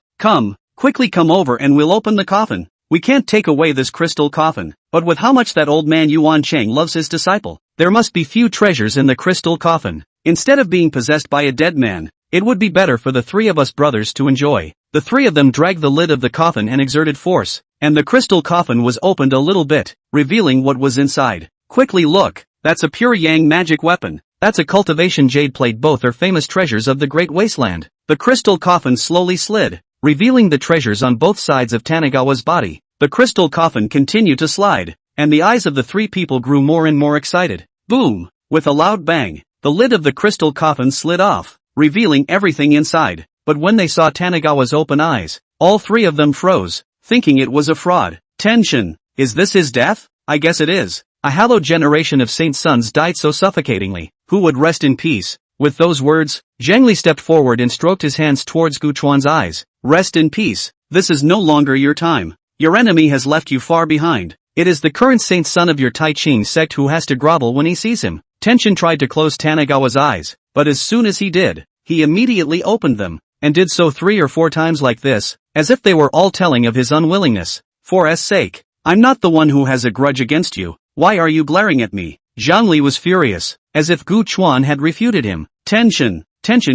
Quickly come over and we'll open the coffin. We can't take away this crystal coffin, but with how much that old man Yuan Chang loves his disciple, there must be few treasures in the crystal coffin. Instead of being possessed by a dead man, it would be better for the 3 of us brothers to enjoy. The 3 of them dragged the lid of the coffin and exerted force, and the crystal coffin was opened a little bit, revealing what was inside. Quickly look, that's a pure Yang magic weapon. That's a cultivation jade plate. Both are famous treasures of the Great Wasteland. The crystal coffin slowly slid, revealing the treasures on both sides of Tanigawa's body. The crystal coffin continued to slide, and the eyes of the 3 people grew more and more excited. Boom! With a loud bang, the lid of the crystal coffin slid off, revealing everything inside. But when they saw Tanigawa's open eyes, all 3 of them froze, thinking it was a fraud. Tension. Is this his death? I guess it is. A hallowed generation of Saint Sons died so suffocatingly. Who would rest in peace? With those words, Zhang Li stepped forward and stroked his hands towards Gu Chuan's eyes. Rest in peace. This is no longer your time. Your enemy has left you far behind. It is the current Saint Son of your Taiqing sect who has to grovel when he sees him. Tension tried to close Tanigawa's eyes, but as soon as he did, he immediately opened them, and did so 3 or 4 times like this, as if they were all telling of his unwillingness. For s sake, I'm not the one who has a grudge against you. Why are you glaring at me? Zhang Li was furious, as if Gu Chuan had refuted him. Tension,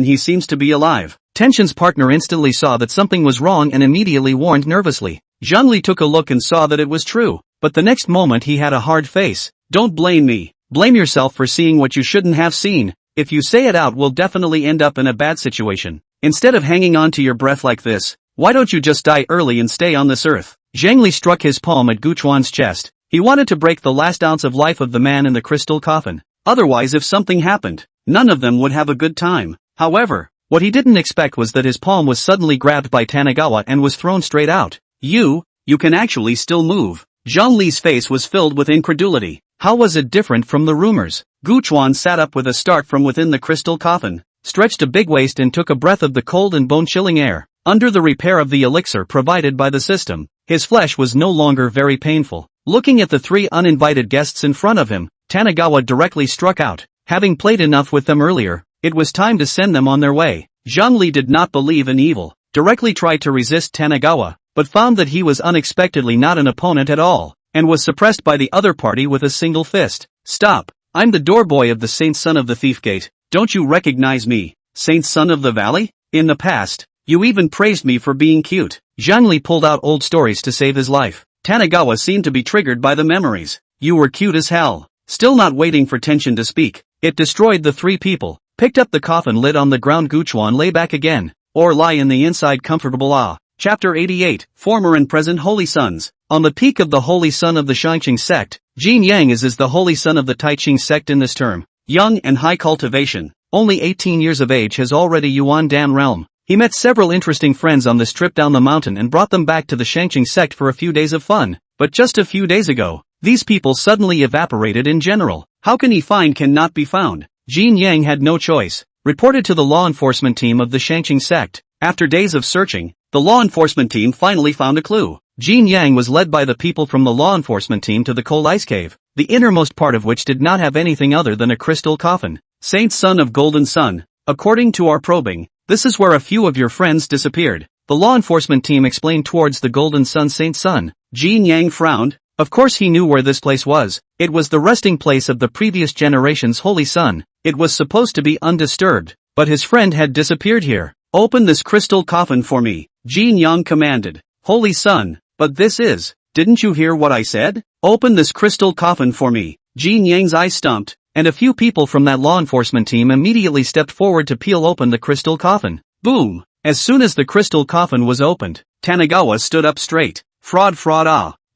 he seems to be alive. Tension's partner instantly saw that something was wrong and immediately warned nervously. Zhang Li took a look and saw that it was true, but the next moment he had a hard face. Don't blame me. Blame yourself for seeing what you shouldn't have seen. If you say it out, we'll definitely end up in a bad situation. Instead of hanging on to your breath like this, why don't you just die early and stay on this earth? Zhang Li struck his palm at Gu Chuan's chest. He wanted to break the last ounce of life of the man in the crystal coffin. Otherwise, if something happened, none of them would have a good time. However, what he didn't expect was that his palm was suddenly grabbed by Tanigawa and was thrown straight out. You can actually still move. Zhang Li's face was filled with incredulity. How was it different from the rumors? Gu Chuan sat up with a start from within the crystal coffin, stretched a big waist and took a breath of the cold and bone-chilling air. Under the repair of the elixir provided by the system, his flesh was no longer very painful. Looking at the 3 uninvited guests in front of him, Tanigawa directly struck out. Having played enough with them earlier, it was time to send them on their way. Zhang Li did not believe in evil, directly tried to resist Tanigawa, but found that he was unexpectedly not an opponent at all, and was suppressed by the other party with a single fist. Stop! I'm the doorboy of the Saint Son of the Thief Gate. Don't you recognize me, Saint Son of the Valley? In the past, you even praised me for being cute. Zhangli pulled out old stories to save his life. Tanigawa seemed to be triggered by the memories. You were cute as hell. Still not waiting for tension to speak, it destroyed the three people, picked up the coffin lid on the ground. Guchuan lay back again, or lie in the inside comfortable. Chapter 88, Former and Present Holy Sons. On the peak of the Holy Son of the Shangqing sect, Jin Yang is the Holy Son of the Taiqing sect in this term. Young and high cultivation, only 18 years of age, has already Yuan Dan realm. He met several interesting friends on this trip down the mountain and brought them back to the Shangqing sect for a few days of fun. But just a few days ago, these people suddenly evaporated in general. How can he find cannot be found? Jin Yang had no choice. Reported to the law enforcement team of the Shangqing sect. After days of searching, the law enforcement team finally found a clue. Jin Yang was led by the people from the law enforcement team to the coal ice cave, the innermost part of which did not have anything other than a crystal coffin. Saint Son of Golden Sun, according to our probing, this is where a few of your friends disappeared. The law enforcement team explained towards the Golden Sun. Saint Sun. Jin Yang frowned. Of course he knew where this place was. It was the resting place of the previous generation's Holy Son. It was supposed to be undisturbed, but his friend had disappeared here. Open this crystal coffin for me, Jin Yang commanded. Holy Son, but this is, didn't you hear what I said? Open this crystal coffin for me. Jin Yang's eyes stumped, and a few people from that law enforcement team immediately stepped forward to peel open the crystal coffin. Boom! As soon as the crystal coffin was opened, Tanigawa stood up straight. Fraud.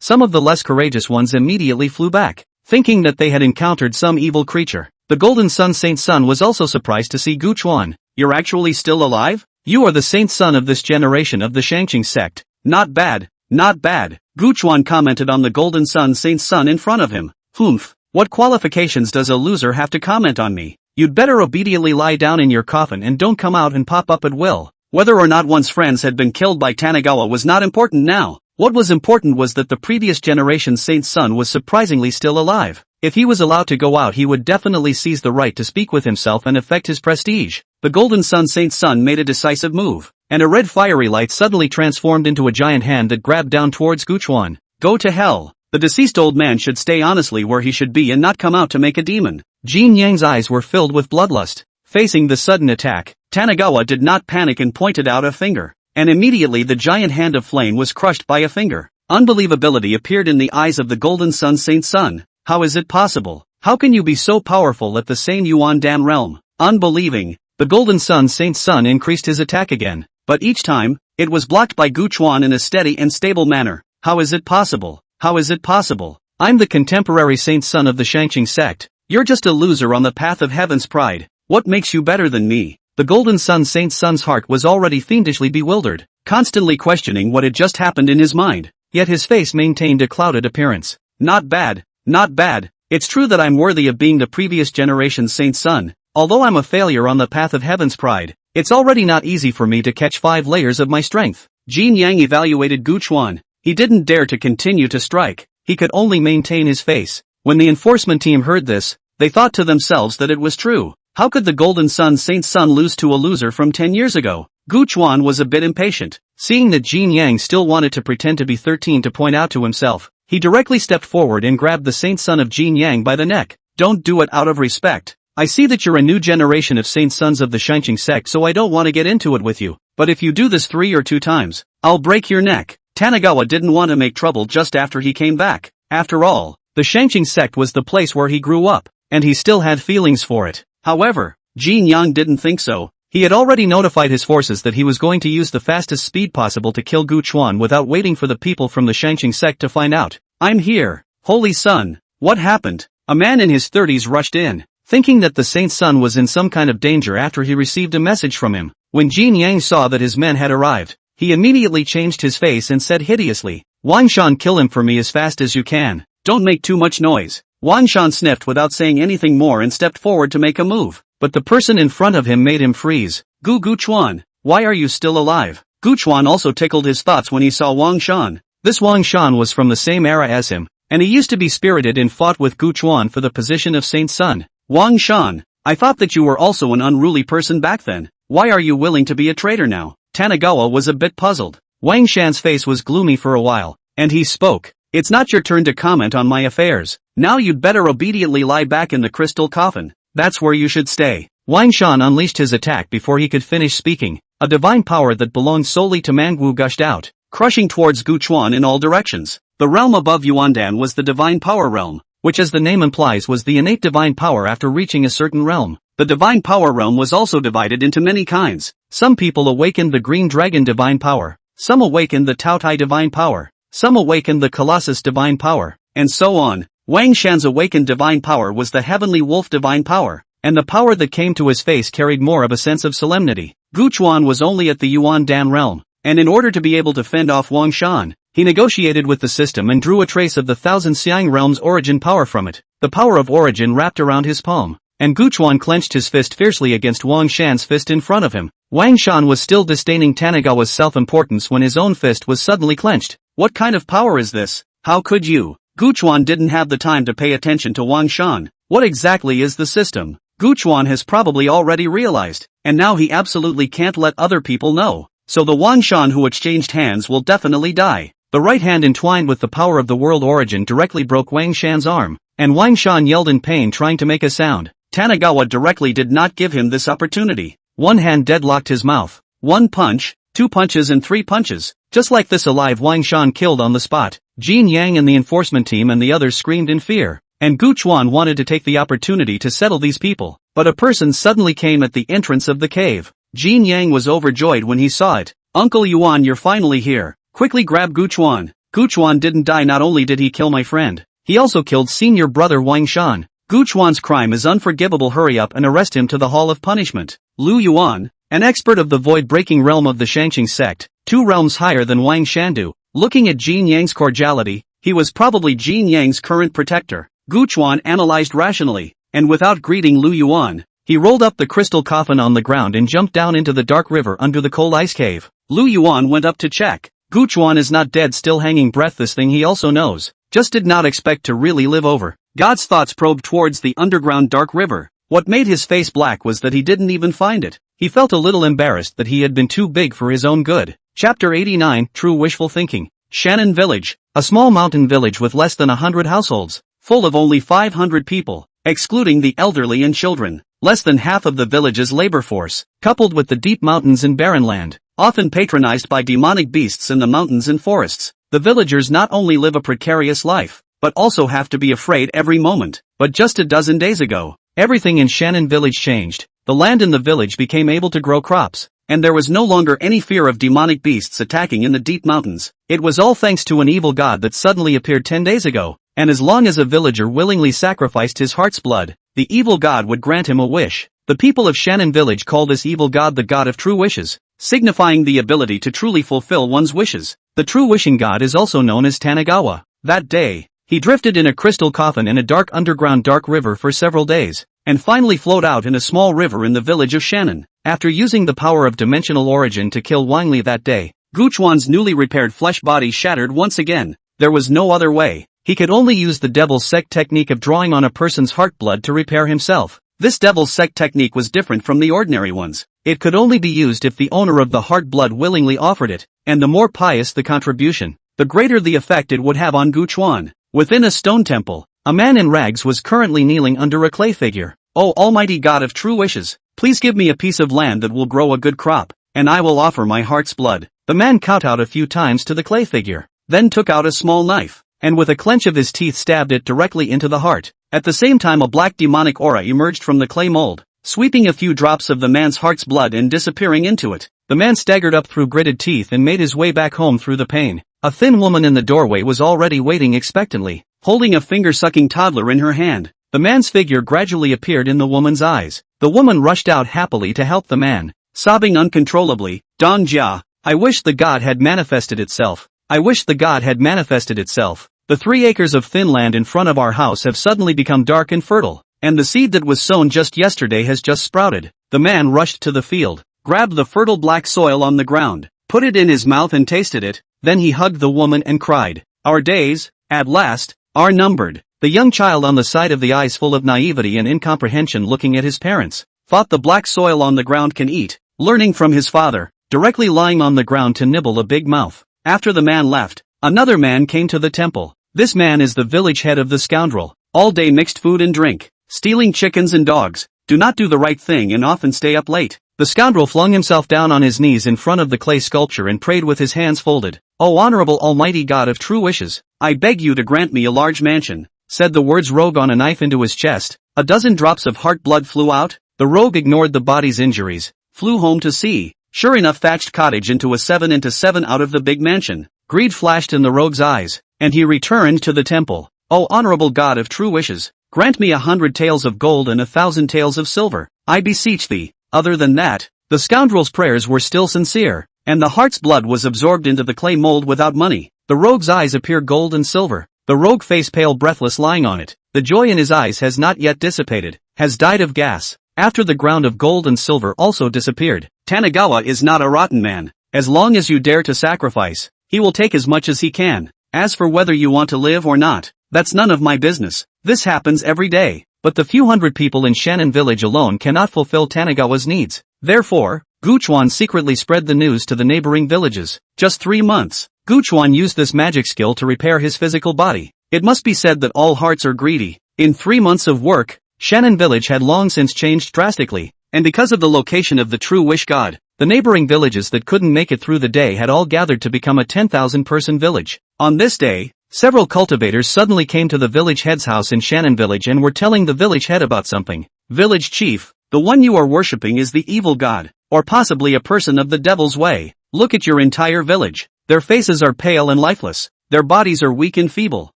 Some of the less courageous ones immediately flew back, thinking that they had encountered some evil creature. The Golden Sun. Saint Sun was also surprised to see Guchuan. You're actually still alive? You are the Saint Son of this generation of the Shangqing sect. Not bad, not bad. Guchuan commented on the Golden Sun. Saint Sun in front of him. Humph, what qualifications does a loser have to comment on me? You'd better obediently lie down in your coffin and don't come out and pop up at will. Whether or not one's friends had been killed by Tanigawa was not important now. What was important was that the previous generation's Saint Son was surprisingly still alive. If he was allowed to go out, he would definitely seize the right to speak with himself and affect his prestige. The Golden Sun. Saint Sun made a decisive move, and a red fiery light suddenly transformed into a giant hand that grabbed down towards Guchuan. Go to hell. The deceased old man should stay honestly where he should be and not come out to make a demon. Jin Yang's eyes were filled with bloodlust. Facing the sudden attack, Tanigawa did not panic and pointed out a finger. And immediately the giant hand of flame was crushed by a finger. Unbelievability appeared in the eyes of the Golden Sun. Saint Sun. How is it possible? How can you be so powerful at the same Yuan Dan realm? Unbelieving. The Golden Sun. Saint Sun increased his attack again, but each time, it was blocked by Guchuan in a steady and stable manner. How is it possible? How is it possible? I'm the contemporary Saint Son of the Shangqing sect. You're just a loser on the path of heaven's pride. What makes you better than me? The Golden Sun. Saint Sun's heart was already fiendishly bewildered, constantly questioning what had just happened in his mind, yet his face maintained a clouded appearance. Not bad, not bad. It's true that I'm worthy of being the previous generation's Saint Sun. Although I'm a failure on the path of heaven's pride, it's already not easy for me to catch 5 layers of my strength. Jin Yang evaluated Guchuan. He didn't dare to continue to strike. He could only maintain his face. When the enforcement team heard this, they thought to themselves that it was true. How could the Golden Sun. Saint Sun lose to a loser from 10 years ago? Guchuan was a bit impatient. Seeing that Jin Yang still wanted to pretend to be 13 to point out to himself, he directly stepped forward and grabbed the Saint Son of Jin Yang by the neck. Don't do it out of respect. I see that you're a new generation of Saint Sons of the Shangqing sect, so I don't want to get into it with you. But if you do this 3 or 2 times, I'll break your neck. Tanigawa didn't want to make trouble just after he came back. After all, the Shangqing sect was the place where he grew up, and he still had feelings for it. However, Jin Yang didn't think so. He had already notified his forces that he was going to use the fastest speed possible to kill Guchuan without waiting for the people from the Shangqing sect to find out. I'm here. Holy Son. What happened? A man in his 30s rushed in, thinking that the Saint Sun was in some kind of danger after he received a message from him. When Jin Yang saw that his men had arrived, he immediately changed his face and said hideously, Wang Shan, kill him for me as fast as you can. Don't make too much noise. Wang Shan sniffed without saying anything more and stepped forward to make a move, but the person in front of him made him freeze. Guchuan, why are you still alive? Guchuan also tickled his thoughts when he saw Wang Shan. This Wang Shan was from the same era as him, and he used to be spirited and fought with Guchuan for the position of Saint Sun. Wang Shan, I thought that you were also an unruly person back then. Why are you willing to be a traitor now? Tanigawa was a bit puzzled. Wang Shan's face was gloomy for a while, and he spoke. It's not your turn to comment on my affairs. Now you'd better obediently lie back in the crystal coffin. That's where you should stay. Wang Shan unleashed his attack before he could finish speaking. A divine power that belonged solely to Manhwa gushed out, crushing towards Gu Chuan in all directions. The realm above Yuandan was the divine power realm, which as the name implies was the innate divine power after reaching a certain realm. The divine power realm was also divided into many kinds. Some people awakened the green dragon divine power, some awakened the Taotai divine power, some awakened the Colossus divine power, and so on. Wang Shan's awakened divine power was the heavenly wolf divine power, and the power that came to his face carried more of a sense of solemnity. Gu Chuan was only at the Yuan Dan realm, and in order to be able to fend off Wang Shan, he negotiated with the system and drew a trace of the Thousand Xiang realm's origin power from it. The power of origin wrapped around his palm, and Gu Chuan clenched his fist fiercely against Wang Shan's fist in front of him. Wang Shan was still disdaining Tanagawa's self-importance when his own fist was suddenly clenched. What kind of power is this? How could you? Gu Chuan didn't have the time to pay attention to Wang Shan. What exactly is the system? Gu Chuan has probably already realized, and now he absolutely can't let other people know. So the Wang Shan who exchanged hands will definitely die. The right hand entwined with the power of the world origin directly broke Wang Shan's arm, and Wang Shan yelled in pain trying to make a sound. Tanagawa directly did not give him this opportunity. One hand deadlocked his mouth. 1 punch, 2 punches and 3 punches. Just like this alive Wang Shan killed on the spot. Jin Yang and the enforcement team and the others screamed in fear, and Gu Chuan wanted to take the opportunity to settle these people. But a person suddenly came at the entrance of the cave. Jin Yang was overjoyed when he saw it. Uncle Yuan, you're finally here. Quickly grab Gu Chuan. Gu Chuan didn't die. Not only did he kill my friend, he also killed senior brother Wang Shan. Gu Chuan's crime is unforgivable. Hurry up and arrest him to the Hall of Punishment. Lu Yuan, an expert of the void-breaking realm of the Shangqing sect, 2 realms higher than Wang Shandu, looking at Jin Yang's cordiality, he was probably Jin Yang's current protector. Gu Chuan analyzed rationally, and without greeting Lu Yuan, he rolled up the crystal coffin on the ground and jumped down into the dark river under the cold ice cave. Lu Yuan went up to check. Gu Chuan is not dead, still hanging breath. This thing he also knows, just did not expect to really live over. God's thoughts probed towards the underground dark river. What made his face black was that he didn't even find it. He felt a little embarrassed that he had been too big for his own good. Chapter 89, True Wishful Thinking. Shannon Village, a small mountain village with less than 100 households, full of only 500 people, excluding the elderly and children. Less than half of the village's labor force, coupled with the deep mountains and barren land, often patronized by demonic beasts in the mountains and forests. The villagers not only live a precarious life, but also have to be afraid every moment. But just a dozen days ago, everything in Shannon Village changed. The land in the village became able to grow crops, and there was no longer any fear of demonic beasts attacking in the deep mountains. It was all thanks to an evil god that suddenly appeared 10 days ago, and as long as a villager willingly sacrificed his heart's blood, the evil god would grant him a wish. The people of Shannon Village call this evil god the god of true wishes, signifying the ability to truly fulfill one's wishes. The true wishing god is also known as Tanagawa. That day, he drifted in a crystal coffin in a dark underground dark river for several days, and finally flowed out in a small river in the village of Shannon. After using the power of dimensional origin to kill Wang Li that day, Gu Chuan's newly repaired flesh body shattered once again. There was no other way. He could only use the devil's sect technique of drawing on a person's heart blood to repair himself. This devil's sect technique was different from the ordinary ones. It could only be used if the owner of the heart blood willingly offered it, and the more pious the contribution, the greater the effect it would have on Gu Chuan. Within a stone temple, a man in rags was currently kneeling under a clay figure. "Oh Almighty God of true wishes, please give me a piece of land that will grow a good crop, and I will offer my heart's blood." The man kowtowed a few times to the clay figure, then took out a small knife, and with a clench of his teeth stabbed it directly into the heart. At the same time a black demonic aura emerged from the clay mold, sweeping a few drops of the man's heart's blood and disappearing into it. The man staggered up through gritted teeth and made his way back home through the pain. A thin woman in the doorway was already waiting expectantly, holding a finger-sucking toddler in her hand. The man's figure gradually appeared in the woman's eyes. The woman rushed out happily to help the man, sobbing uncontrollably. "Dong Jia, I wish the god had manifested itself. I wish the god had manifested itself. The 3 acres of thin land in front of our house have suddenly become dark and fertile, and the seed that was sown just yesterday has just sprouted." The man rushed to the field, grabbed the fertile black soil on the ground, put it in his mouth and tasted it, then he hugged the woman and cried, "Our days, at last, are numbered." The young child on the side of the eyes full of naivety and incomprehension looking at his parents, thought the black soil on the ground can eat, learning from his father, directly lying on the ground to nibble a big mouth. After the man left, another man came to the temple. This man is the village head of the scoundrel. All day mixed food and drink, stealing chickens and dogs, do not do the right thing and often stay up late. The scoundrel flung himself down on his knees in front of the clay sculpture and prayed with his hands folded. "O honorable almighty God of true wishes, I beg you to grant me a large mansion," said the words rogue on a knife into his chest. A dozen drops of heart blood flew out. The rogue ignored the body's injuries, flew home to see, sure enough, thatched cottage into a 7 out of the big mansion. Greed flashed in the rogue's eyes, and he returned to the temple. "O honorable God of true wishes, grant me 100 taels of gold and 1,000 taels of silver, I beseech thee." Other than that, the scoundrel's prayers were still sincere, and the heart's blood was absorbed into the clay mold without money. The rogue's eyes appear gold and silver, the rogue face pale breathless lying on it. The joy in his eyes has not yet dissipated, has died of gas, after the ground of gold and silver also disappeared. Tanigawa is not a rotten man. As long as you dare to sacrifice, he will take as much as he can. As for whether you want to live or not, that's none of my business. This happens every day. But the few hundred people in Shannon village alone cannot fulfill Tanigawa's needs. Therefore, Guchuan secretly spread the news to the neighboring villages. Just 3 months, Guchuan used this magic skill to repair his physical body. It must be said that all hearts are greedy. In 3 months of work, Shannon village had long since changed drastically, and because of the location of the true wish god, the neighboring villages that couldn't make it through the day had all gathered to become a 10,000-person village. On this day, several cultivators suddenly came to the village head's house in Shannon village and were telling the village head about something. "Village chief, the one you are worshipping is the evil god, or possibly a person of the devil's way. Look at your entire village. Their faces are pale and lifeless, their bodies are weak and feeble,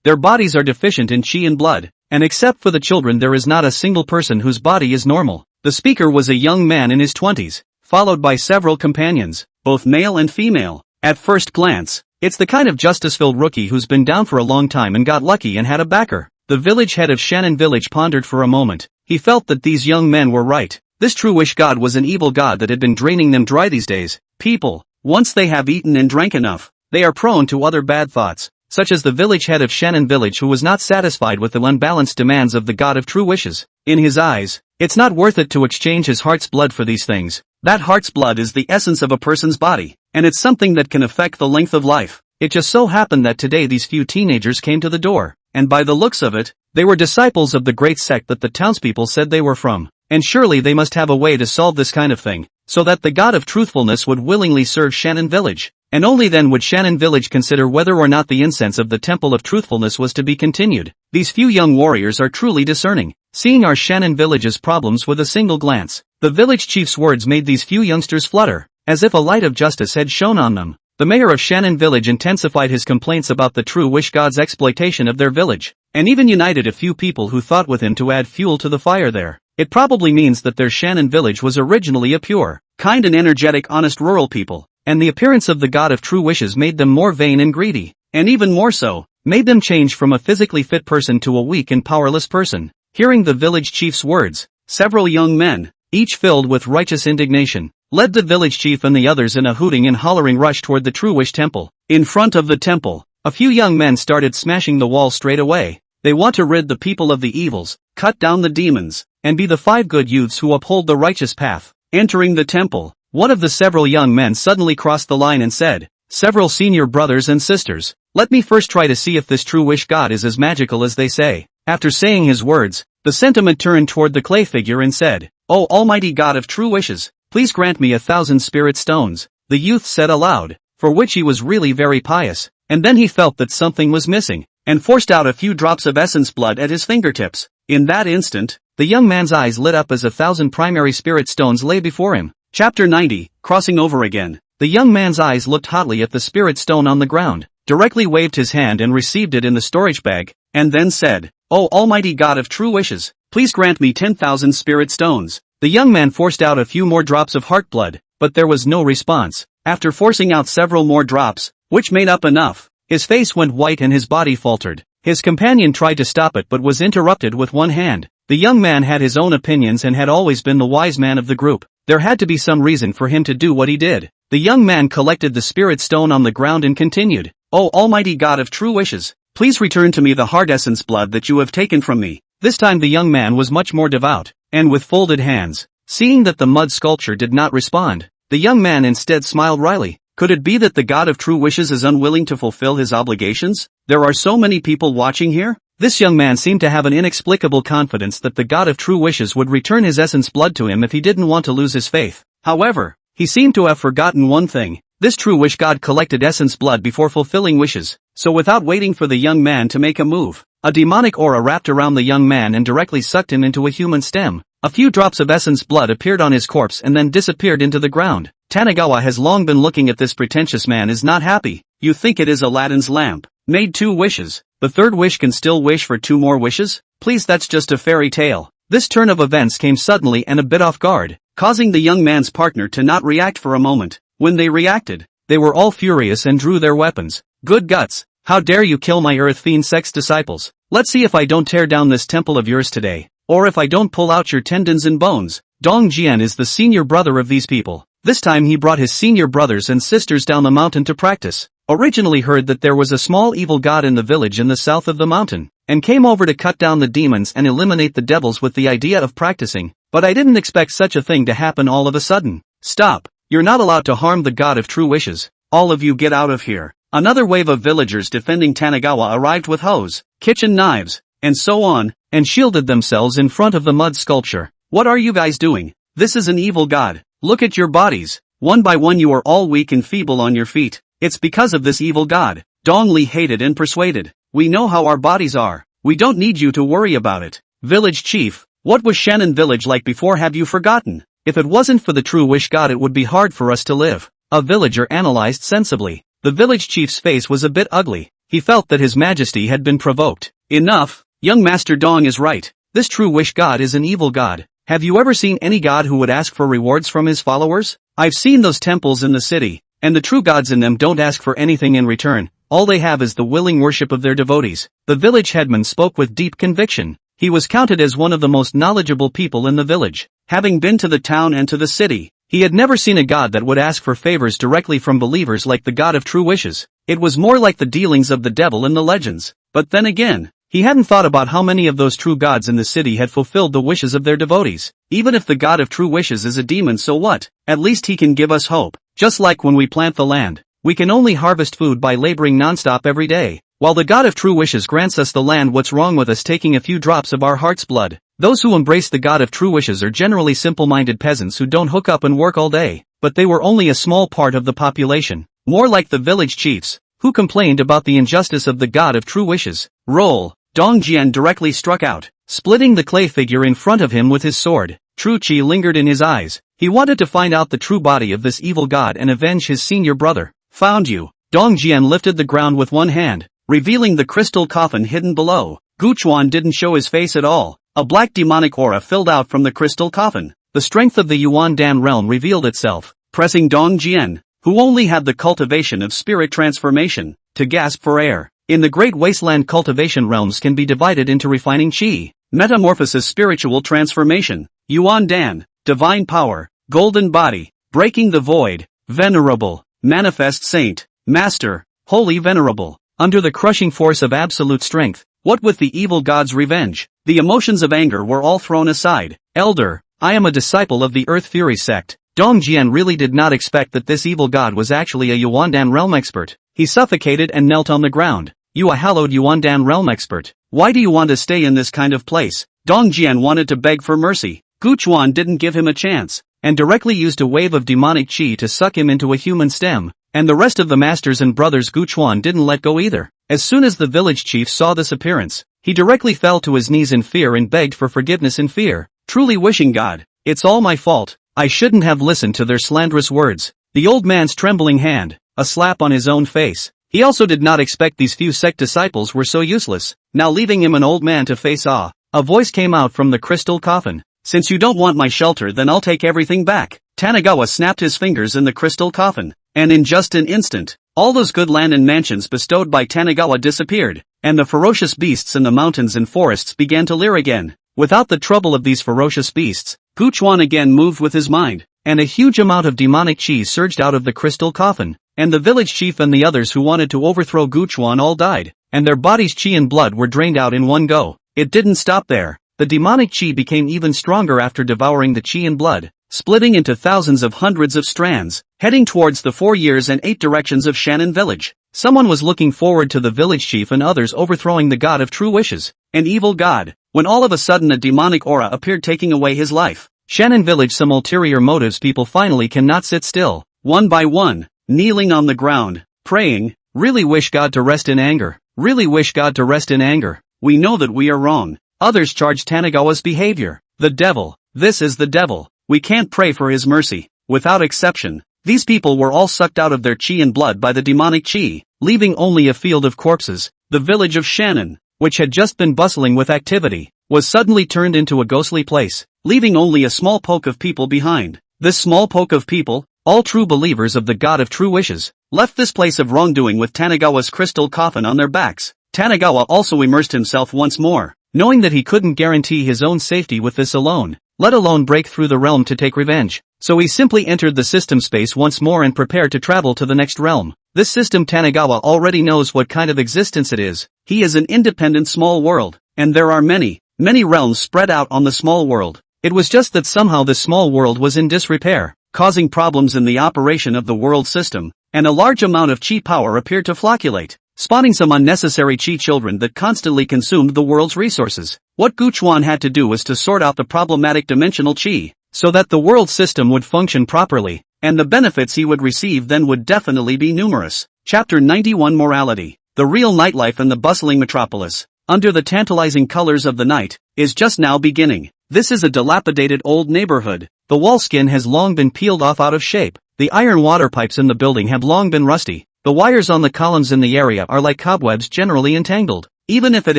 their bodies are deficient in chi and blood, and except for the children there is not a single person whose body is normal." The speaker was a young man in his 20s, followed by several companions, both male and female. At first glance, it's the kind of justice-filled rookie who's been down for a long time and got lucky and had a backer. The village head of Shannon village pondered for a moment. He felt that these young men were right. This true wish god was an evil god that had been draining them dry these days. People, once they have eaten and drank enough, they are prone to other bad thoughts, such as the village head of Shannon village who was not satisfied with the unbalanced demands of the god of true wishes. In his eyes, it's not worth it to exchange his heart's blood for these things. That heart's blood is the essence of a person's body, and it's something that can affect the length of life. It just so happened that today these few teenagers came to the door, and by the looks of it, they were disciples of the great sect that the townspeople said they were from. And surely they must have a way to solve this kind of thing, so that the god of truthfulness would willingly serve Shannon village. And only then would Shannon village consider whether or not the incense of the temple of truthfulness was to be continued. These few young warriors are truly discerning, seeing our Shannon village's problems with a single glance. The village chief's words made these few youngsters flutter, as if a light of justice had shone on them. The mayor of Shannon village intensified his complaints about the true wish god's exploitation of their village, and even united a few people who thought with him to add fuel to the fire there. It probably means that their Shannon village was originally a pure, kind and energetic honest rural people, and the appearance of the god of true wishes made them more vain and greedy, and even more so, made them change from a physically fit person to a weak and powerless person. Hearing the village chief's words, several young men, each filled with righteous indignation, led the village chief and the others in a hooting and hollering rush toward the True Wish temple. In front of the temple, a few young men started smashing the wall straight away. They want to rid the people of the evils, cut down the demons, and be the 5 good youths who uphold the righteous path. Entering the temple, one of the several young men suddenly crossed the line and said, "Several senior brothers and sisters, let me first try to see if this True Wish god is as magical as they say." After saying his words, the sentiment turned toward the clay figure and said, "O almighty god of true wishes, please grant me 1,000 spirit stones." The youth said aloud, for which he was really very pious, and then he felt that something was missing, and forced out a few drops of essence blood at his fingertips. In that instant, the young man's eyes lit up as 1,000 primary spirit stones lay before him. Chapter 90, Crossing Over Again. The young man's eyes looked hotly at the spirit stone on the ground, directly waved his hand and received it in the storage bag, and then said, "O almighty god of true wishes, please grant me 10,000 spirit stones." The young man forced out a few more drops of heart blood, but there was no response. After forcing out several more drops, which made up enough, his face went white and his body faltered. His companion tried to stop it but was interrupted with one hand. The young man had his own opinions and had always been the wise man of the group. There had to be some reason for him to do what he did. The young man collected the spirit stone on the ground and continued, "O almighty god of true wishes, please return to me the heart essence blood that you have taken from me." This time the young man was much more devout, and with folded hands. Seeing that the mud sculpture did not respond, the young man instead smiled wryly. Could it be that the god of true wishes is unwilling to fulfill his obligations? There are so many people watching here. This young man seemed to have an inexplicable confidence that the god of true wishes would return his essence blood to him if he didn't want to lose his faith. However, he seemed to have forgotten one thing. This true wish god collected essence blood before fulfilling wishes, so without waiting for the young man to make a move, a demonic aura wrapped around the young man and directly sucked him into a human stem. A few drops of essence blood appeared on his corpse and then disappeared into the ground. Tanigawa has long been looking at this pretentious man is not happy. You think it is Aladdin's lamp. Made 2 wishes. The third wish can still wish for 2 more wishes? Please, that's just a fairy tale. This turn of events came suddenly and a bit off guard, causing the young man's partner to not react for a moment. When they reacted, they were all furious and drew their weapons. Good guts. How dare you kill my earth fiend sex disciples? Let's see if I don't tear down this temple of yours today. Or if I don't pull out your tendons and bones. Dong Jian is the senior brother of these people. This time he brought his senior brothers and sisters down the mountain to practice. Originally heard that there was a small evil god in the village in the south of the mountain, and came over to cut down the demons and eliminate the devils with the idea of practicing, but I didn't expect such a thing to happen all of a sudden. Stop. You're not allowed to harm the god of true wishes. All of you get out of here. Another wave of villagers defending Tanigawa arrived with hoes, kitchen knives, and so on, and shielded themselves in front of the mud sculpture. What are you guys doing? This is an evil god. Look at your bodies. One by one you are all weak and feeble on your feet. It's because of this evil god. Dong Li hated and persuaded. We know how our bodies are. We don't need you to worry about it. Village chief, what was Shannon village like before, have you forgotten? If it wasn't for the true wish god it would be hard for us to live. A villager analyzed sensibly. The village chief's face was a bit ugly. He felt that his majesty had been provoked. Enough. Young Master Dong is right. This true wish god is an evil god. Have you ever seen any god who would ask for rewards from his followers? I've seen those temples in the city, and the true gods in them don't ask for anything in return. All they have is the willing worship of their devotees. The village headman spoke with deep conviction. He was counted as one of the most knowledgeable people in the village. Having been to the town and to the city, he had never seen a god that would ask for favors directly from believers like the god of true wishes. It was more like the dealings of the devil in the legends. But then again, he hadn't thought about how many of those true gods in the city had fulfilled the wishes of their devotees. Even if the god of true wishes is a demon, so what? At least he can give us hope. Just like when we plant the land, we can only harvest food by laboring nonstop every day. While the god of true wishes grants us the land, what's wrong with us taking a few drops of our heart's blood? Those who embrace the god of true wishes are generally simple-minded peasants who don't hook up and work all day. But they were only a small part of the population. More like the village chiefs, who complained about the injustice of the god of true wishes. Roll. Dong Jian directly struck out, splitting the clay figure in front of him with his sword. True chi lingered in his eyes. He wanted to find out the true body of this evil god and avenge his senior brother. Found you. Dong Jian lifted the ground with one hand, revealing the crystal coffin hidden below. Guchuan didn't show his face at all. A black demonic aura filled out from the crystal coffin. The strength of the Yuan Dan realm revealed itself, pressing Dong Jian, who only had the cultivation of spirit transformation, to gasp for air. In the Great Wasteland, cultivation realms can be divided into refining chi, metamorphosis, spiritual transformation, Yuan Dan, divine power, golden body, breaking the void, venerable, manifest saint, master, holy venerable. Under the crushing force of absolute strength, what with the evil god's revenge, the emotions of anger were all thrown aside. Elder, I am a disciple of the Earth Fury sect. Dong Jian really did not expect that this evil god was actually a Yuandan realm expert. He suffocated and knelt on the ground. You a hallowed Yuandan realm expert. Why do you want to stay in this kind of place? Dong Jian wanted to beg for mercy. Guchuan didn't give him a chance, and directly used a wave of demonic chi to suck him into a human stem. And the rest of the masters and brothers Guchuan didn't let go either. As soon as the village chief saw this appearance, he directly fell to his knees in fear and begged for forgiveness in fear, truly wishing, God, it's all my fault. I shouldn't have listened to their slanderous words. The old man's trembling hand, a slap on his own face. He also did not expect these few sect disciples were so useless, now leaving him an old man to face awe. A voice came out from the crystal coffin. Since you don't want my shelter, then I'll take everything back. Tanigawa snapped his fingers in the crystal coffin, and in just an instant, all those good land and mansions bestowed by Tanigawa disappeared, and the ferocious beasts in the mountains and forests began to leer again. Without the trouble of these ferocious beasts, Guchuan again moved with his mind, and a huge amount of demonic chi surged out of the crystal coffin, and the village chief and the others who wanted to overthrow Guchuan all died, and their bodies' chi and blood were drained out in one go. It didn't stop there. The demonic chi became even stronger after devouring the chi and blood, splitting into thousands of hundreds of strands, heading towards the 4 years and 8 directions of Shannon village. Someone was looking forward to the village chief and others overthrowing the god of true wishes, an evil god, when all of a sudden a demonic aura appeared taking away his life. Shannon Village. Some ulterior motives. People finally cannot sit still, one by one, kneeling on the ground, praying, really wish God to rest in anger, really wish God to rest in anger. We know that we are wrong. Others charge Tanagawa's behavior. The devil, this is the devil, we can't pray for his mercy. Without exception, these people were all sucked out of their chi and blood by the demonic chi, leaving only a field of corpses. The village of Shannon, which had just been bustling with activity, was suddenly turned into a ghostly place, leaving only a small poke of people behind. This small poke of people, all true believers of the god of true wishes, left this place of wrongdoing with Tanagawa's crystal coffin on their backs. Tanagawa also immersed himself once more, knowing that he couldn't guarantee his own safety with this alone, let alone break through the realm to take revenge. So he simply entered the system space once more and prepared to travel to the next realm. This system Tanagawa already knows what kind of existence it is. He is an independent small world, and there are many realms spread out on the small world. It was just that somehow this small world was in disrepair, causing problems in the operation of the world system, and a large amount of chi power appeared to flocculate, spawning some unnecessary chi children that constantly consumed the world's resources. What Guchuan had to do was to sort out the problematic dimensional chi, so that the world system would function properly, and the benefits he would receive then would definitely be numerous. Chapter 91 Morality. The real nightlife in the bustling metropolis, under the tantalizing colors of the night, is just now beginning. This is a dilapidated old neighborhood. The wall skin has long been peeled off out of shape. The iron water pipes in the building have long been rusty. The wires on the columns in the area are like cobwebs generally entangled. Even if it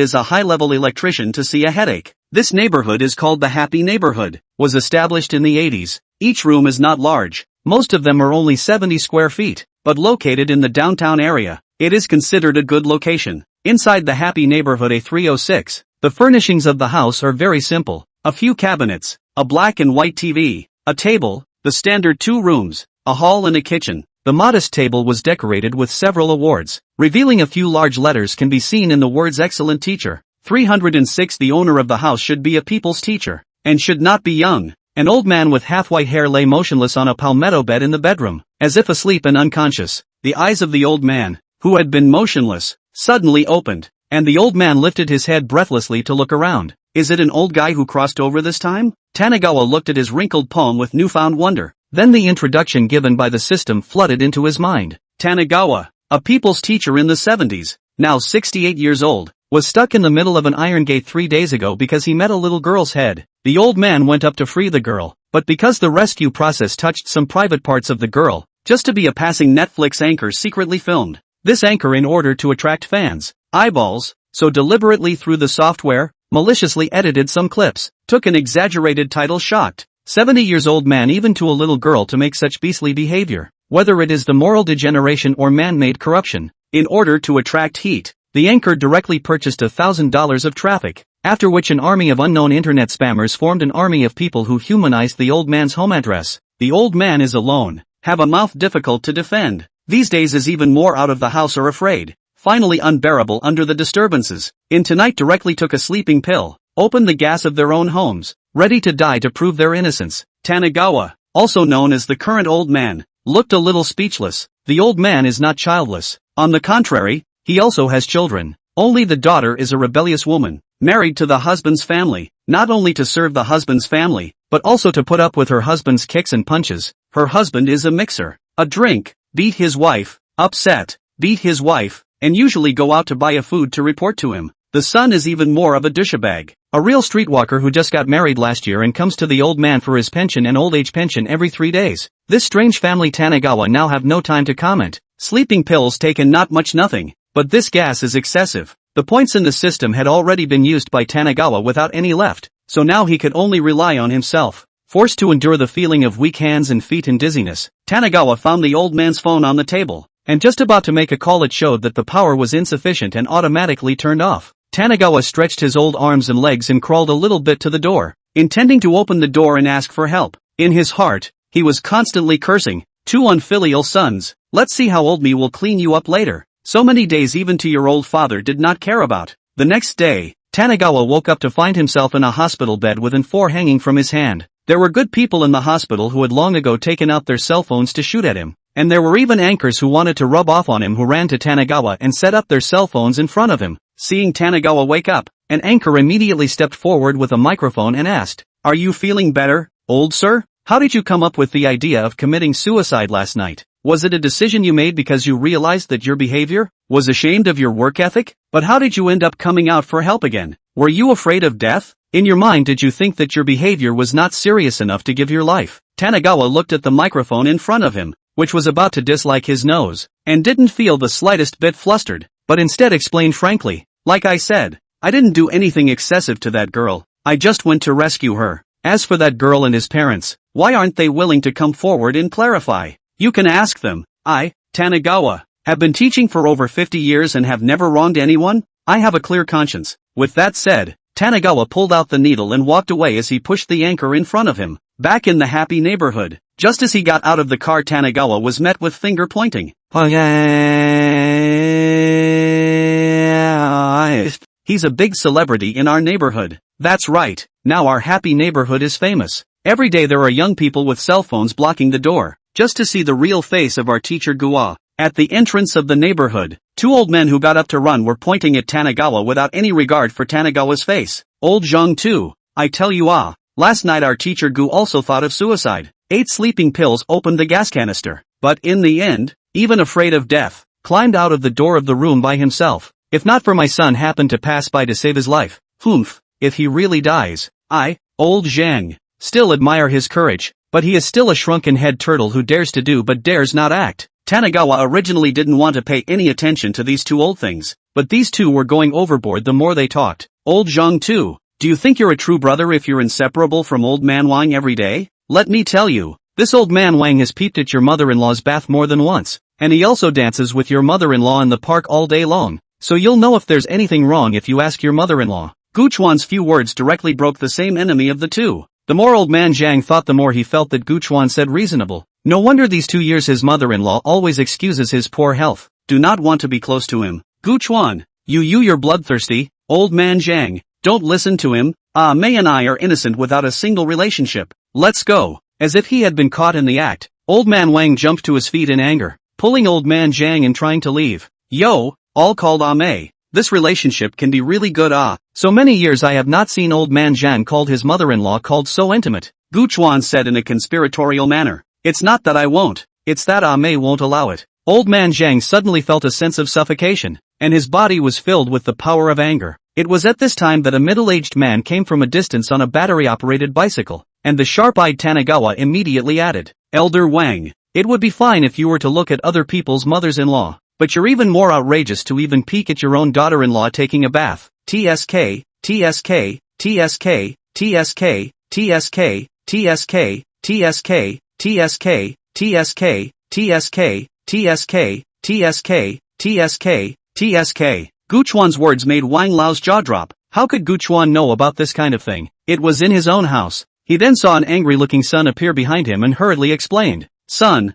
is a high-level electrician to see a headache. This neighborhood is called the Happy Neighborhood, was established in the 80s. Each room is not large. Most of them are only 70 square feet, but located in the downtown area. It is considered a good location. Inside the Happy Neighborhood A306, the furnishings of the house are very simple. A few cabinets, a black and white TV, a table, the standard 2 rooms, a hall and a kitchen. The modest table was decorated with several awards. Revealing a few large letters can be seen in the words Excellent Teacher. 306. The owner of the house should be a people's teacher, and should not be young. An old man with half-white hair lay motionless on a palmetto bed in the bedroom, as if asleep and unconscious. The eyes of the old man, who had been motionless, suddenly opened, and the old man lifted his head breathlessly to look around. Is it an old guy who crossed over this time? Tanagawa looked at his wrinkled palm with newfound wonder. Then the introduction given by the system flooded into his mind. Tanagawa, a people's teacher in the 70s, now 68 years old, was stuck in the middle of an iron gate 3 days ago because he met a little girl's head. The old man went up to free the girl, but because the rescue process touched some private parts of the girl, just to be a passing Netflix anchor secretly filmed. This anchor in order to attract fans' eyeballs, so deliberately through the software, maliciously edited some clips, took an exaggerated title shocked. 70 years old man even to a little girl to make such beastly behavior, whether it is the moral degeneration or man-made corruption. In order to attract heat, the anchor directly purchased $1,000 of traffic, after which an army of unknown internet spammers formed an army of people who humanized the old man's home address. The old man is alone, have a mouth difficult to defend. These days is even more out of the house or afraid, finally unbearable under the disturbances. In tonight directly took a sleeping pill, opened the gas of their own homes, ready to die to prove their innocence. Tanagawa, also known as the current old man, looked a little speechless. The old man is not childless. On the contrary, he also has children. Only the daughter is a rebellious woman, married to the husband's family, not only to serve the husband's family, but also to put up with her husband's kicks and punches. Her husband is a mixer, a drink, beat his wife, upset, beat his wife, and usually go out to buy a food to report to him. The son is even more of a douchebag, a real streetwalker who just got married last year and comes to the old man for his pension and old age pension every 3 days. This strange family Tanagawa now have no time to comment. Sleeping pills taken not much nothing, but this gas is excessive. The points in the system had already been used by Tanagawa without any left, so now he could only rely on himself. Forced to endure the feeling of weak hands and feet and dizziness, Tanagawa found the old man's phone on the table, and just about to make a call it showed that the power was insufficient and automatically turned off. Tanagawa stretched his old arms and legs and crawled a little bit to the door, intending to open the door and ask for help. In his heart, he was constantly cursing, 2 unfilial sons, let's see how old me will clean you up later. So many days even to your old father did not care about. The next day, Tanagawa woke up to find himself in a hospital bed with an M4 hanging from his hand. There were good people in the hospital who had long ago taken out their cell phones to shoot at him. And there were even anchors who wanted to rub off on him, who ran to Tanagawa and set up their cell phones in front of him. Seeing Tanagawa wake up, an anchor immediately stepped forward with a microphone and asked, "Are you feeling better, old sir? How did you come up with the idea of committing suicide last night? Was it a decision you made because you realized that your behavior was ashamed of your work ethic? But how did you end up coming out for help again? Were you afraid of death? In your mind, did you think that your behavior was not serious enough to give your life?" Tanagawa looked at the microphone in front of him, which was about to dislike his nose, and didn't feel the slightest bit flustered, but instead explained frankly, "Like I said, I didn't do anything excessive to that girl. I just went to rescue her. As for that girl and his parents, why aren't they willing to come forward and clarify? You can ask them. I, Tanagawa, have been teaching for over 50 years and have never wronged anyone. I have a clear conscience." With that said, Tanagawa pulled out the needle and walked away as he pushed the anchor in front of him. Back in the happy neighborhood, just as he got out of the car, Tanagawa was met with finger pointing. "He's a big celebrity in our neighborhood." That's right, now our happy neighborhood is famous. Every day there are young people with cell phones blocking the door, just to see the real face of our teacher Gua. At the entrance of the neighborhood, two old men who got up to run were pointing at Tanagawa without any regard for Tanagawa's face. "Old Zhang too, I tell you last night our teacher Gu also thought of suicide. 8 sleeping pills, opened the gas canister, but in the end, even afraid of death, climbed out of the door of the room by himself. If not for my son happened to pass by to save his life. Humph, if he really dies, I, old Zhang, still admire his courage, but he is still a shrunken head turtle who dares to do but dares not act." Tanagawa originally didn't want to pay any attention to these two old things, but these two were going overboard the more they talked. "Old Zhang too, do you think you're a true brother if you're inseparable from old man Wang every day? Let me tell you, this old man Wang has peeped at your mother-in-law's bath more than once, and he also dances with your mother-in-law in the park all day long, so you'll know if there's anything wrong if you ask your mother-in-law." Guchuan's few words directly broke the same enemy of the two. The more old man Zhang thought, the more he felt that Guchuan said reasonable. No wonder these 2 years his mother-in-law always excuses his poor health. Do not want to be close to him. Guchuan, you're bloodthirsty, old man Zhang, don't listen to him. Mei and I are innocent without a single relationship. Let's go. As if he had been caught in the act, old man Wang jumped to his feet in anger, pulling old man Zhang and trying to leave. "Yo, all called Mei. This relationship can be really good. So many years I have not seen old man Zhang called his mother-in-law called so intimate," Guchuan said in a conspiratorial manner. "It's not that I won't, it's that Mei won't allow it." Old man Zhang suddenly felt a sense of suffocation, and his body was filled with the power of anger. It was at this time that a middle-aged man came from a distance on a battery-operated bicycle, and the sharp-eyed Tanagawa immediately added, "Elder Wang, it would be fine if you were to look at other people's mothers-in-law, but you're even more outrageous to even peek at your own daughter-in-law taking a bath. TSK, TSK, TSK, TSK, TSK, TSK, TSK, TSK, TSK, TSK, TSK, TSK, TSK, TSK. Guchuan's words made Wang Lao's jaw drop. How could Guchuan know about this kind of thing? It was in his own house. He then saw an angry-looking son appear behind him and hurriedly explained, Son,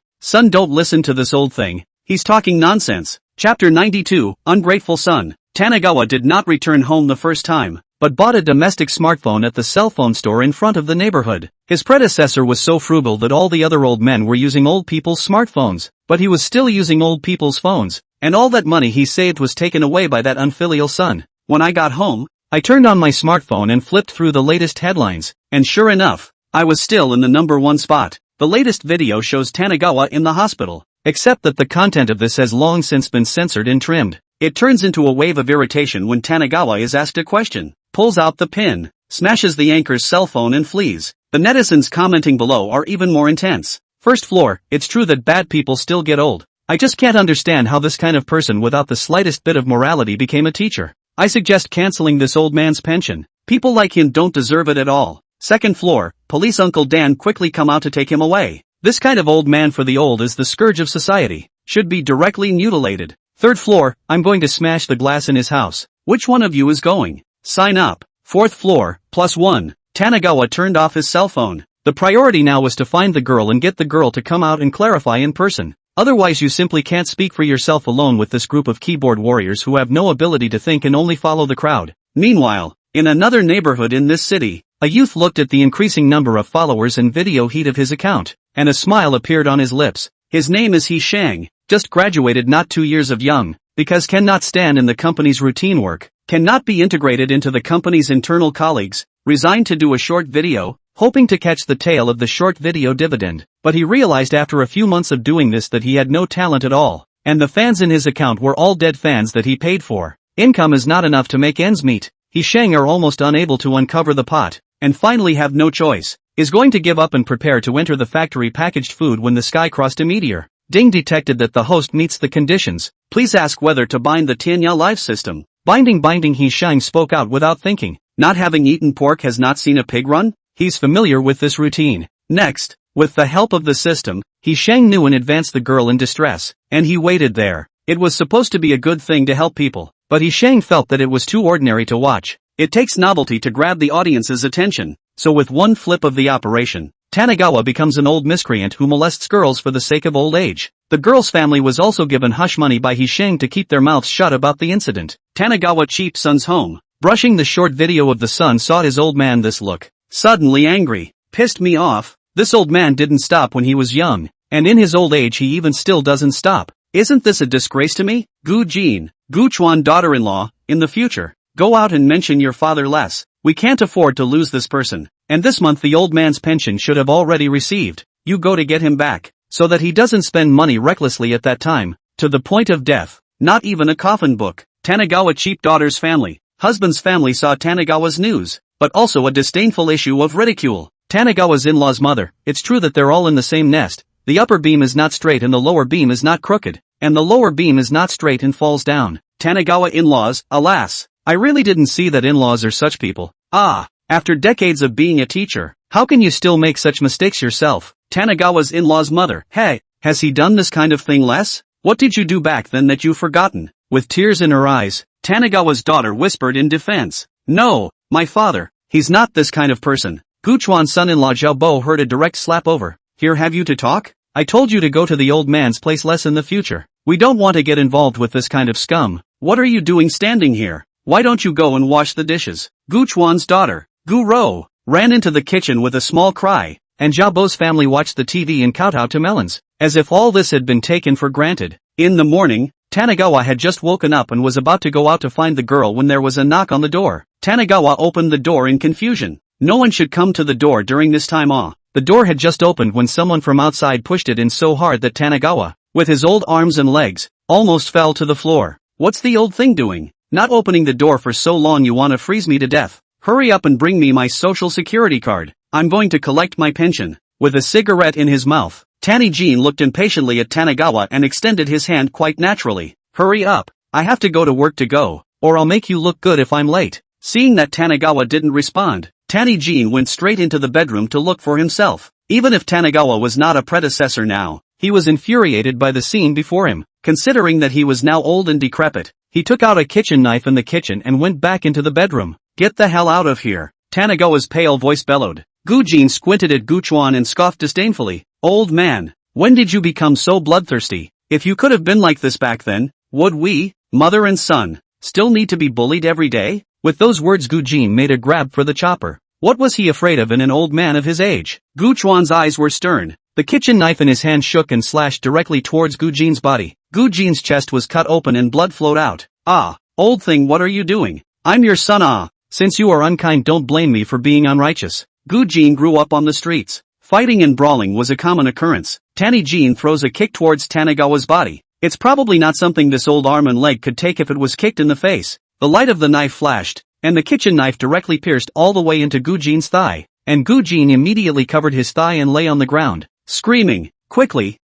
don't listen to this old thing. He's talking nonsense." Chapter 92, Ungrateful Son. Tanagawa did not return home the first time, but bought a domestic smartphone at the cell phone store in front of the neighborhood. His predecessor was so frugal that all the other old men were using old people's smartphones, but he was still using old people's phones, and all that money he saved was taken away by that unfilial son. "When I got home, I turned on my smartphone and flipped through the latest headlines, and sure enough, I was still in the #1 spot. The latest video shows Tanagawa in the hospital, except that the content of this has long since been censored and trimmed. It turns into a wave of irritation when Tanagawa is asked a question, pulls out the pin, smashes the anchor's cell phone and flees. The netizens commenting below are even more intense. "First floor, it's true that bad people still get old. I just can't understand how this kind of person without the slightest bit of morality became a teacher. I suggest canceling this old man's pension. People like him don't deserve it at all." Second floor, police Uncle Dan quickly come out to take him away. This kind of old man for the old is the scourge of society, should be directly mutilated. Third floor, I'm going to smash the glass in his house. Which one of you is going? Sign up. Fourth floor, +1. Tanagawa turned off his cell phone. The priority now was to find the girl and get the girl to come out and clarify in person. Otherwise you simply can't speak for yourself alone with this group of keyboard warriors who have no ability to think and only follow the crowd. Meanwhile, in another neighborhood in this city, a youth looked at the increasing number of followers and video heat of his account, and a smile appeared on his lips. His name is He Shang, just graduated not 2 years of young, because cannot stand in the company's routine work, cannot be integrated into the company's internal colleagues, resigned to do a short video, hoping to catch the tail of the short video dividend, but he realized after a few months of doing this that he had no talent at all, and the fans in his account were all dead fans that he paid for. Income is not enough to make ends meet. He Shang are almost unable to uncover the pot, and finally have no choice, is going to give up and prepare to enter the factory packaged food when the sky crossed a meteor. Ding detected that the host meets the conditions. Please ask whether to bind the Tianya life system. Binding He Shang spoke out without thinking. Not having eaten pork has not seen a pig run? He's familiar with this routine. Next, with the help of the system, He Shang knew in advance the girl in distress, and he waited there. It was supposed to be a good thing to help people, but He Shang felt that it was too ordinary to watch. It takes novelty to grab the audience's attention, so with one flip of the operation, Tanagawa becomes an old miscreant who molests girls for the sake of old age. The girl's family was also given hush money by He Shang to keep their mouths shut about the incident. Tanagawa cheap son's home. Brushing the short video of the son saw his old man this look. Suddenly angry. Pissed me off. This old man didn't stop when he was young, and in his old age he even still doesn't stop. Isn't this a disgrace to me? Gu Jin, Gu Chuan daughter-in-law, in the future, go out and mention your father less. We can't afford to lose this person, and this month the old man's pension should have already received. You go to get him back, so that he doesn't spend money recklessly at that time, to the point of death. Not even a coffin book. Tanagawa cheap daughter's family. Husband's family saw Tanagawa's news, but also a disdainful issue of ridicule. Tanagawa's in-law's mother. It's true that they're all in the same nest. The upper beam is not straight and the lower beam is not crooked, and the lower beam is not straight and falls down. Tanagawa in-laws, alas. I really didn't see that in-laws are such people. Ah, after decades of being a teacher, how can you still make such mistakes yourself? Tanagawa's in-law's mother. Hey, has he done this kind of thing less? What did you do back then that you've forgotten? With tears in her eyes, Tanagawa's daughter whispered in defense. No, my father, he's not this kind of person. Guchuan's son-in-law Zhao Bo heard a direct slap over. Here have you to talk? I told you to go to the old man's place less in the future. We don't want to get involved with this kind of scum. What are you doing standing here? Why don't you go and wash the dishes? Gu Chuan's daughter, Gu Rou, ran into the kitchen with a small cry, and Zhao Bo's family watched the TV and kowtowed to melons, as if all this had been taken for granted. In the morning, Tanagawa had just woken up and was about to go out to find the girl when there was a knock on the door. Tanagawa opened the door in confusion. No one should come to the door during this time. The door had just opened when someone from outside pushed it in so hard that Tanagawa, with his old arms and legs, almost fell to the floor. What's the old thing doing? Not opening the door for so long, you wanna freeze me to death. Hurry up and bring me my social security card. I'm going to collect my pension. With a cigarette in his mouth, Tanny Jean looked impatiently at Tanagawa and extended his hand quite naturally. Hurry up, I have to go to work to go, or I'll make you look good if I'm late. Seeing that Tanagawa didn't respond, Tanny Jean went straight into the bedroom to look for himself. Even if Tanagawa was not a predecessor now, he was infuriated by the scene before him. Considering that he was now old and decrepit, he took out a kitchen knife in the kitchen and went back into the bedroom. Get the hell out of here, Tanagawa's pale voice bellowed. Gu Jin squinted at Gu Chuan and scoffed disdainfully. Old man, when did you become so bloodthirsty? If you could have been like this back then, would we, mother and son, still need to be bullied every day? With those words Gu Jin made a grab for the chopper. What was he afraid of in an old man of his age? Gu Chuan's eyes were stern. The kitchen knife in his hand shook and slashed directly towards Gu Jin's body. Gu Jin's chest was cut open and blood flowed out. Ah, old thing, what are you doing? I'm your son. Since you are unkind, don't blame me for being unrighteous. Gu Jin grew up on the streets. Fighting and brawling was a common occurrence. Tanny Jean throws a kick towards Tanagawa's body. It's probably not something this old arm and leg could take if it was kicked in the face. The light of the knife flashed, and the kitchen knife directly pierced all the way into Gu Jin's thigh, and Gu Jin immediately covered his thigh and lay on the ground, screaming, quickly,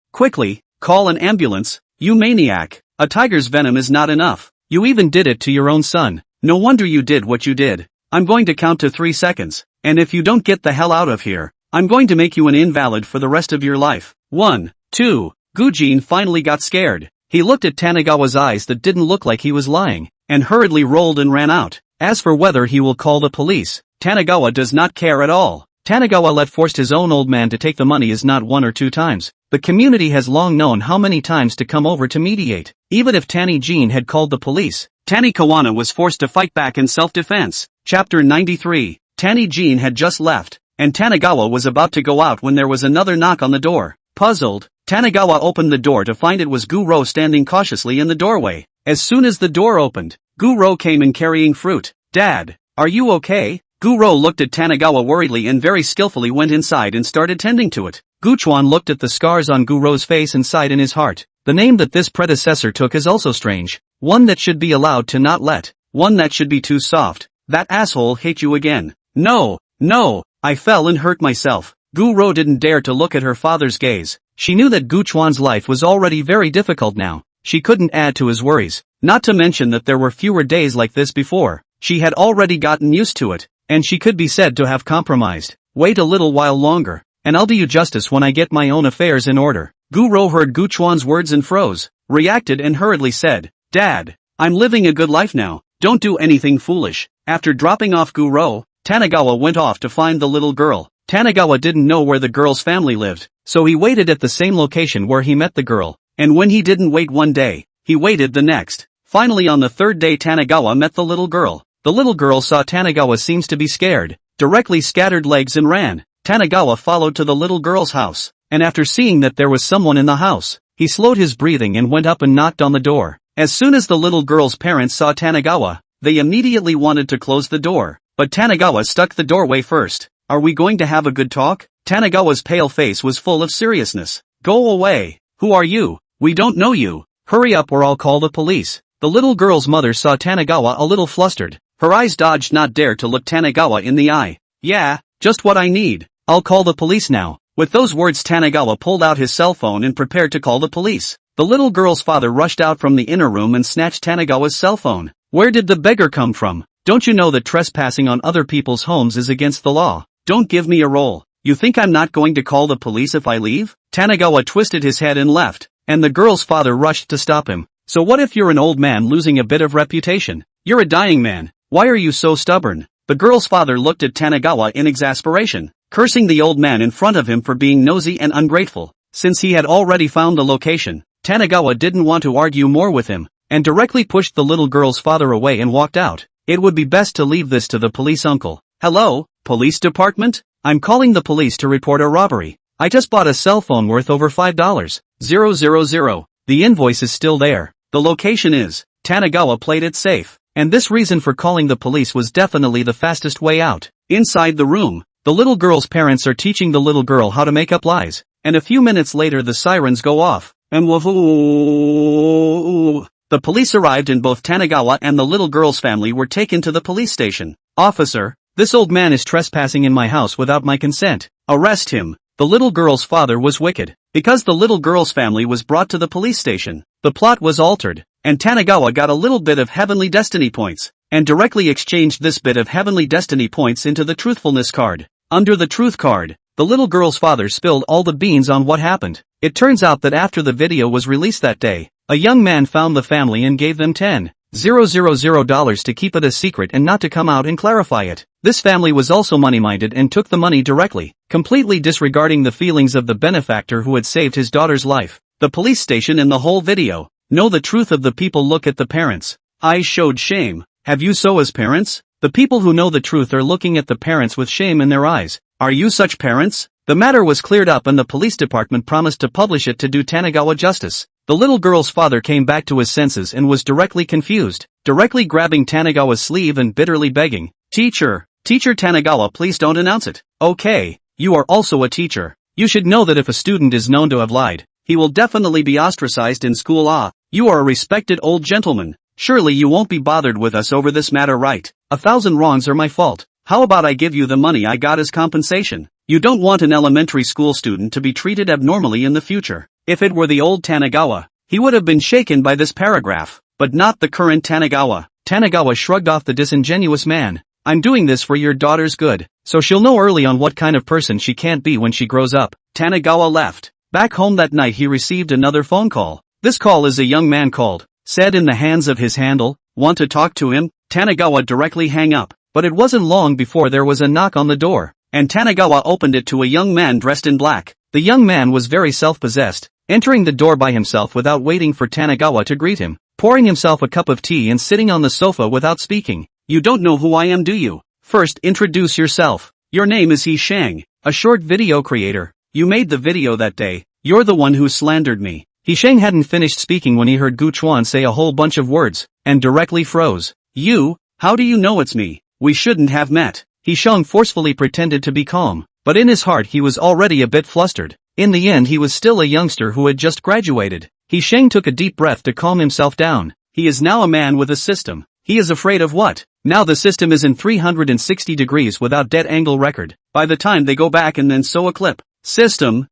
call an ambulance, you maniac. A tiger's venom is not enough. You even did it to your own son. No wonder you did what you did. I'm going to count to 3 seconds, and if you don't get the hell out of here, I'm going to make you an invalid for the rest of your life. 1, 2, Gu Jin finally got scared. He looked at Tanagawa's eyes that didn't look like he was lying, and hurriedly rolled and ran out. As for whether he will call the police, Tanagawa does not care at all. Tanagawa forced his own old man to take the money is not 1 or 2 times. The community has long known how many times to come over to mediate. Even if Tanny Jean had called the police, Tanny Kawana was forced to fight back in self-defense. Chapter 93. Tanny Jean had just left, and Tanagawa was about to go out when there was another knock on the door. Puzzled, Tanagawa opened the door to find it was Guro standing cautiously in the doorway. As soon as the door opened, Guro came in carrying fruit. "Dad, are you okay?" Guro looked at Tanagawa worriedly and very skillfully went inside and started tending to it. Guchuan looked at the scars on Guro's face and sighed in his heart. The name that this predecessor took is also strange. One that should be allowed to not let. One that should be too soft. That asshole hate you again. No, I fell and hurt myself. Guro didn't dare to look at her father's gaze. She knew that Guchuan's life was already very difficult now. She couldn't add to his worries. Not to mention that there were fewer days like this before. She had already gotten used to it, and she could be said to have compromised. Wait a little while longer, and I'll do you justice when I get my own affairs in order. Guro heard Guchuan's words and froze, reacted and hurriedly said, "Dad, I'm living a good life now. Don't do anything foolish." After dropping off Guro, Tanagawa went off to find the little girl. Tanagawa didn't know where the girl's family lived, so he waited at the same location where he met the girl, and when he didn't wait one day, he waited the next. Finally on the third day Tanagawa met the little girl. The little girl saw Tanagawa seems to be scared, directly scattered legs and ran. Tanagawa followed to the little girl's house, and after seeing that there was someone in the house, he slowed his breathing and went up and knocked on the door. As soon as the little girl's parents saw Tanagawa, they immediately wanted to close the door, but Tanagawa stuck the doorway first. "Are we going to have a good talk?" Tanagawa's pale face was full of seriousness. "Go away. Who are you? We don't know you. Hurry up or I'll call the police." The little girl's mother saw Tanagawa a little flustered. Her eyes dodged, not dare to look Tanagawa in the eye. "Yeah, just what I need. I'll call the police now." With those words Tanagawa pulled out his cell phone and prepared to call the police. The little girl's father rushed out from the inner room and snatched Tanagawa's cell phone. "Where did the beggar come from? Don't you know that trespassing on other people's homes is against the law? Don't give me a roll. You think I'm not going to call the police if I leave?" Tanagawa twisted his head and left, and the girl's father rushed to stop him. "So what if you're an old man losing a bit of reputation? You're a dying man. Why are you so stubborn?" The girl's father looked at Tanagawa in exasperation, cursing the old man in front of him for being nosy and ungrateful. Since he had already found the location, Tanagawa didn't want to argue more with him, and directly pushed the little girl's father away and walked out. It would be best to leave this to the police uncle. "Hello, police department? I'm calling the police to report a robbery. I just bought a cell phone worth over $5,000. The invoice is still there. The location is." Tanagawa played it safe, and this reason for calling the police was definitely the fastest way out. Inside the room, the little girl's parents are teaching the little girl how to make up lies, and a few minutes later the sirens go off, and the police arrived and both Tanagawa and the little girl's family were taken to the police station. "Officer, this old man is trespassing in my house without my consent. Arrest him." The little girl's father was wicked. Because the little girl's family was brought to the police station, the plot was altered, and Tanagawa got a little bit of heavenly destiny points, and directly exchanged this bit of heavenly destiny points into the truthfulness card. Under the truth card, the little girl's father spilled all the beans on what happened. It turns out that after the video was released that day, a young man found the family and gave them $10,000 to keep it a secret and not to come out and clarify it. This family was also money-minded and took the money directly, completely disregarding the feelings of the benefactor who had saved his daughter's life. The police station in the whole video know the truth of the people. Look at the parents. Eyes showed shame. Have you so as parents? The people who know the truth are looking at the parents with shame in their eyes. Are you such parents? The matter was cleared up and the police department promised to publish it to do Tanagawa justice. The little girl's father came back to his senses and was directly confused, directly grabbing Tanagawa's sleeve and bitterly begging, Teacher Tanagawa, please don't announce it." "Okay, you are also a teacher. You should know that if a student is known to have lied, he will definitely be ostracized in school. You are a respected old gentleman. Surely you won't be bothered with us over this matter, right? 1,000 wrongs are my fault. How about I give you the money I got as compensation? You don't want an elementary school student to be treated abnormally in the future." If it were the old Tanagawa, he would have been shaken by this paragraph, but not the current Tanagawa. Tanagawa shrugged off the disingenuous man. "I'm doing this for your daughter's good, so she'll know early on what kind of person she can't be when she grows up." Tanagawa left. Back home that night he received another phone call. This call is a young man called, said in the hands of his handle, "Want to talk to him?" Tanagawa directly hang up, but it wasn't long before there was a knock on the door, and Tanagawa opened it to a young man dressed in black. The young man was very self-possessed, entering the door by himself without waiting for Tanagawa to greet him, pouring himself a cup of tea and sitting on the sofa without speaking. "You don't know who I am, do you? First introduce yourself. Your name is He Shang, a short video creator. You made the video that day, You're the one who slandered me. Hisheng hadn't finished speaking when he heard Gu Chuan say a whole bunch of words, and directly froze. You? How do you know it's me? We shouldn't have met. Hisheng forcefully pretended to be calm, but in his heart he was already a bit flustered. In the end he was still a youngster who had just graduated. Hisheng took a deep breath to calm himself down. He is now a man with a system. He is afraid of what? Now the system is in 360 degrees without dead angle record. By the time they go back and then sew a clip. System,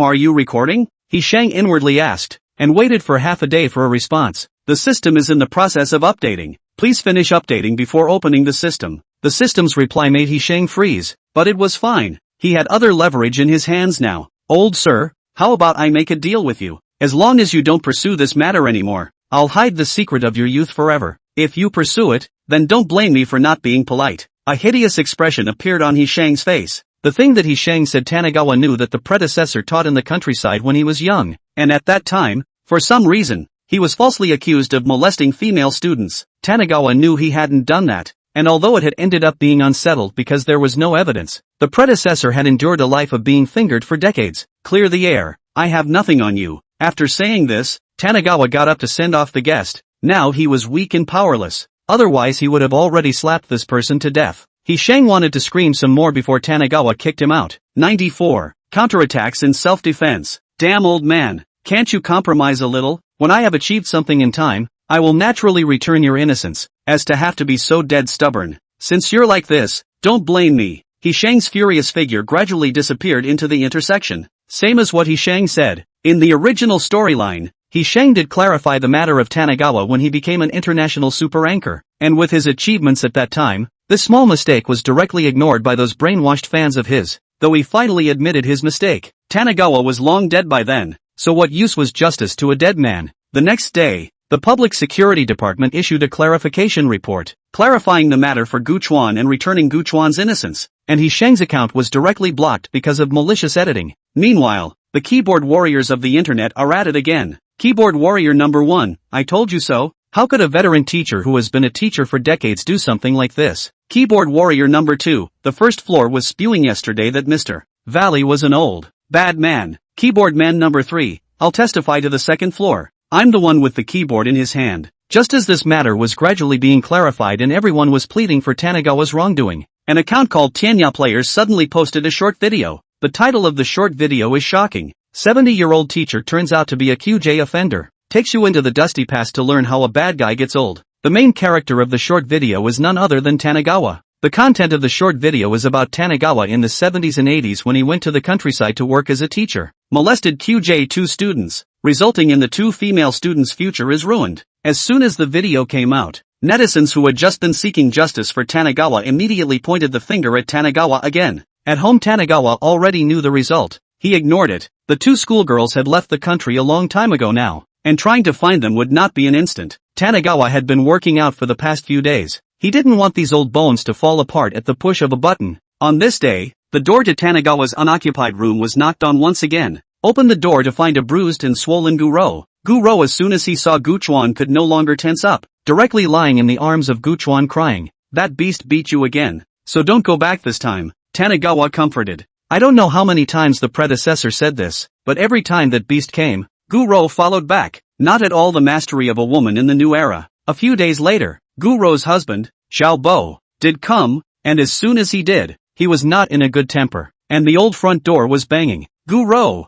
are you recording? Hisheng inwardly asked, and waited for half a day for a response. The system is in the process of updating. Please finish updating before opening the system. The system's reply made Hisheng freeze, but it was fine. He had other leverage in his hands now. Old sir, how about I make a deal with you? As long as you don't pursue this matter anymore, I'll hide the secret of your youth forever. If you pursue it, then don't blame me for not being polite. A hideous expression appeared on Hisheng's face. The thing that Hisheng said Tanigawa knew that the predecessor taught in the countryside when he was young, and at that time, for some reason, he was falsely accused of molesting female students. Tanigawa knew he hadn't done that, and although it had ended up being unsettled because there was no evidence, the predecessor had endured a life of being fingered for decades. Clear the air, I have nothing on you. After saying this, Tanigawa got up to send off the guest. Now he was weak and powerless. Otherwise he would have already slapped this person to death. Hisheng wanted to scream some more before Tanigawa kicked him out. 94. Counterattacks in self-defense. Damn old man, can't you compromise a little? When I have achieved something in time, I will naturally return your innocence, as to have to be so dead stubborn. Since you're like this, don't blame me. Hisheng's furious figure gradually disappeared into the intersection. Same as what Hisheng said. In the original storyline, Hisheng did clarify the matter of Tanigawa when he became an international super anchor, and with his achievements at that time, this small mistake was directly ignored by those brainwashed fans of his. Though he finally admitted his mistake, Tanigawa was long dead by then, so what use was justice to a dead man? The next day, the Public Security Department issued a clarification report, clarifying the matter for Gu Chuan and returning Gu Chuan's innocence, and Hisheng's account was directly blocked because of malicious editing. Meanwhile, the keyboard warriors of the internet are at it again. Keyboard warrior number 1, I told you so. How could a veteran teacher who has been a teacher for decades do something like this? Keyboard warrior number 2, the first floor was spewing yesterday that Mr. Valley was an old, bad man. Keyboard man number 3, I'll testify to the second floor. I'm the one with the keyboard in his hand. Just as this matter was gradually being clarified and everyone was pleading for Tanigawa's wrongdoing, an account called Tianya Players suddenly posted a short video. The title of the short video is shocking. 70-year-old teacher turns out to be a QJ offender. Takes you into the dusty past to learn how a bad guy gets old. The main character of the short video is none other than Tanigawa. The content of the short video is about Tanigawa in the 70s and 80s when he went to the countryside to work as a teacher. Molested QJ2 students, resulting in the 2 female students' future is ruined. As soon as the video came out, netizens who had just been seeking justice for Tanigawa immediately pointed the finger at Tanigawa again. At home Tanigawa already knew the result. He ignored it. The 2 schoolgirls had left the country a long time ago now, and trying to find them would not be an instant. Tanigawa had been working out for the past few days. He didn't want these old bones to fall apart at the push of a button. On this day, the door to Tanigawa's unoccupied room was knocked on once again. Opened the door to find a bruised and swollen Guro. Guro, as soon as he saw Gu Chuan, could no longer tense up, directly lying in the arms of Gu Chuan crying. That beast beat you again, so don't go back this time. Tanigawa comforted. I don't know how many times the predecessor said this, but every time that beast came, Guro followed back. Not at all the mastery of a woman in the new era. A few days later, Guro's husband, Xiao Bo, did come, and as soon as he did, he was not in a good temper, and the old front door was banging. Guro,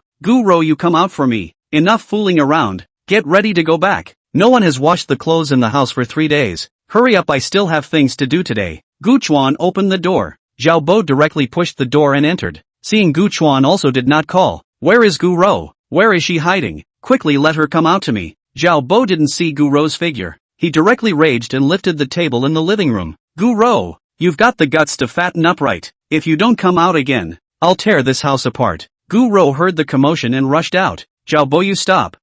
you come out for me. Enough fooling around, get ready to go back. No one has washed the clothes in the house for 3 days. Hurry up, I still have things to do today. Gu Chuan opened the door. Xiao Bo directly pushed the door and entered. Seeing Gu Chuan also did not call. Where is Guro? Where is she hiding? Quickly let her come out to me. Xiao Bo didn't see Guro's figure. He directly raged and lifted the table in the living room. Guro, you've got the guts to fatten up right. If you don't come out again, I'll tear this house apart. Guro heard the commotion and rushed out. Xiao Bo, you stop.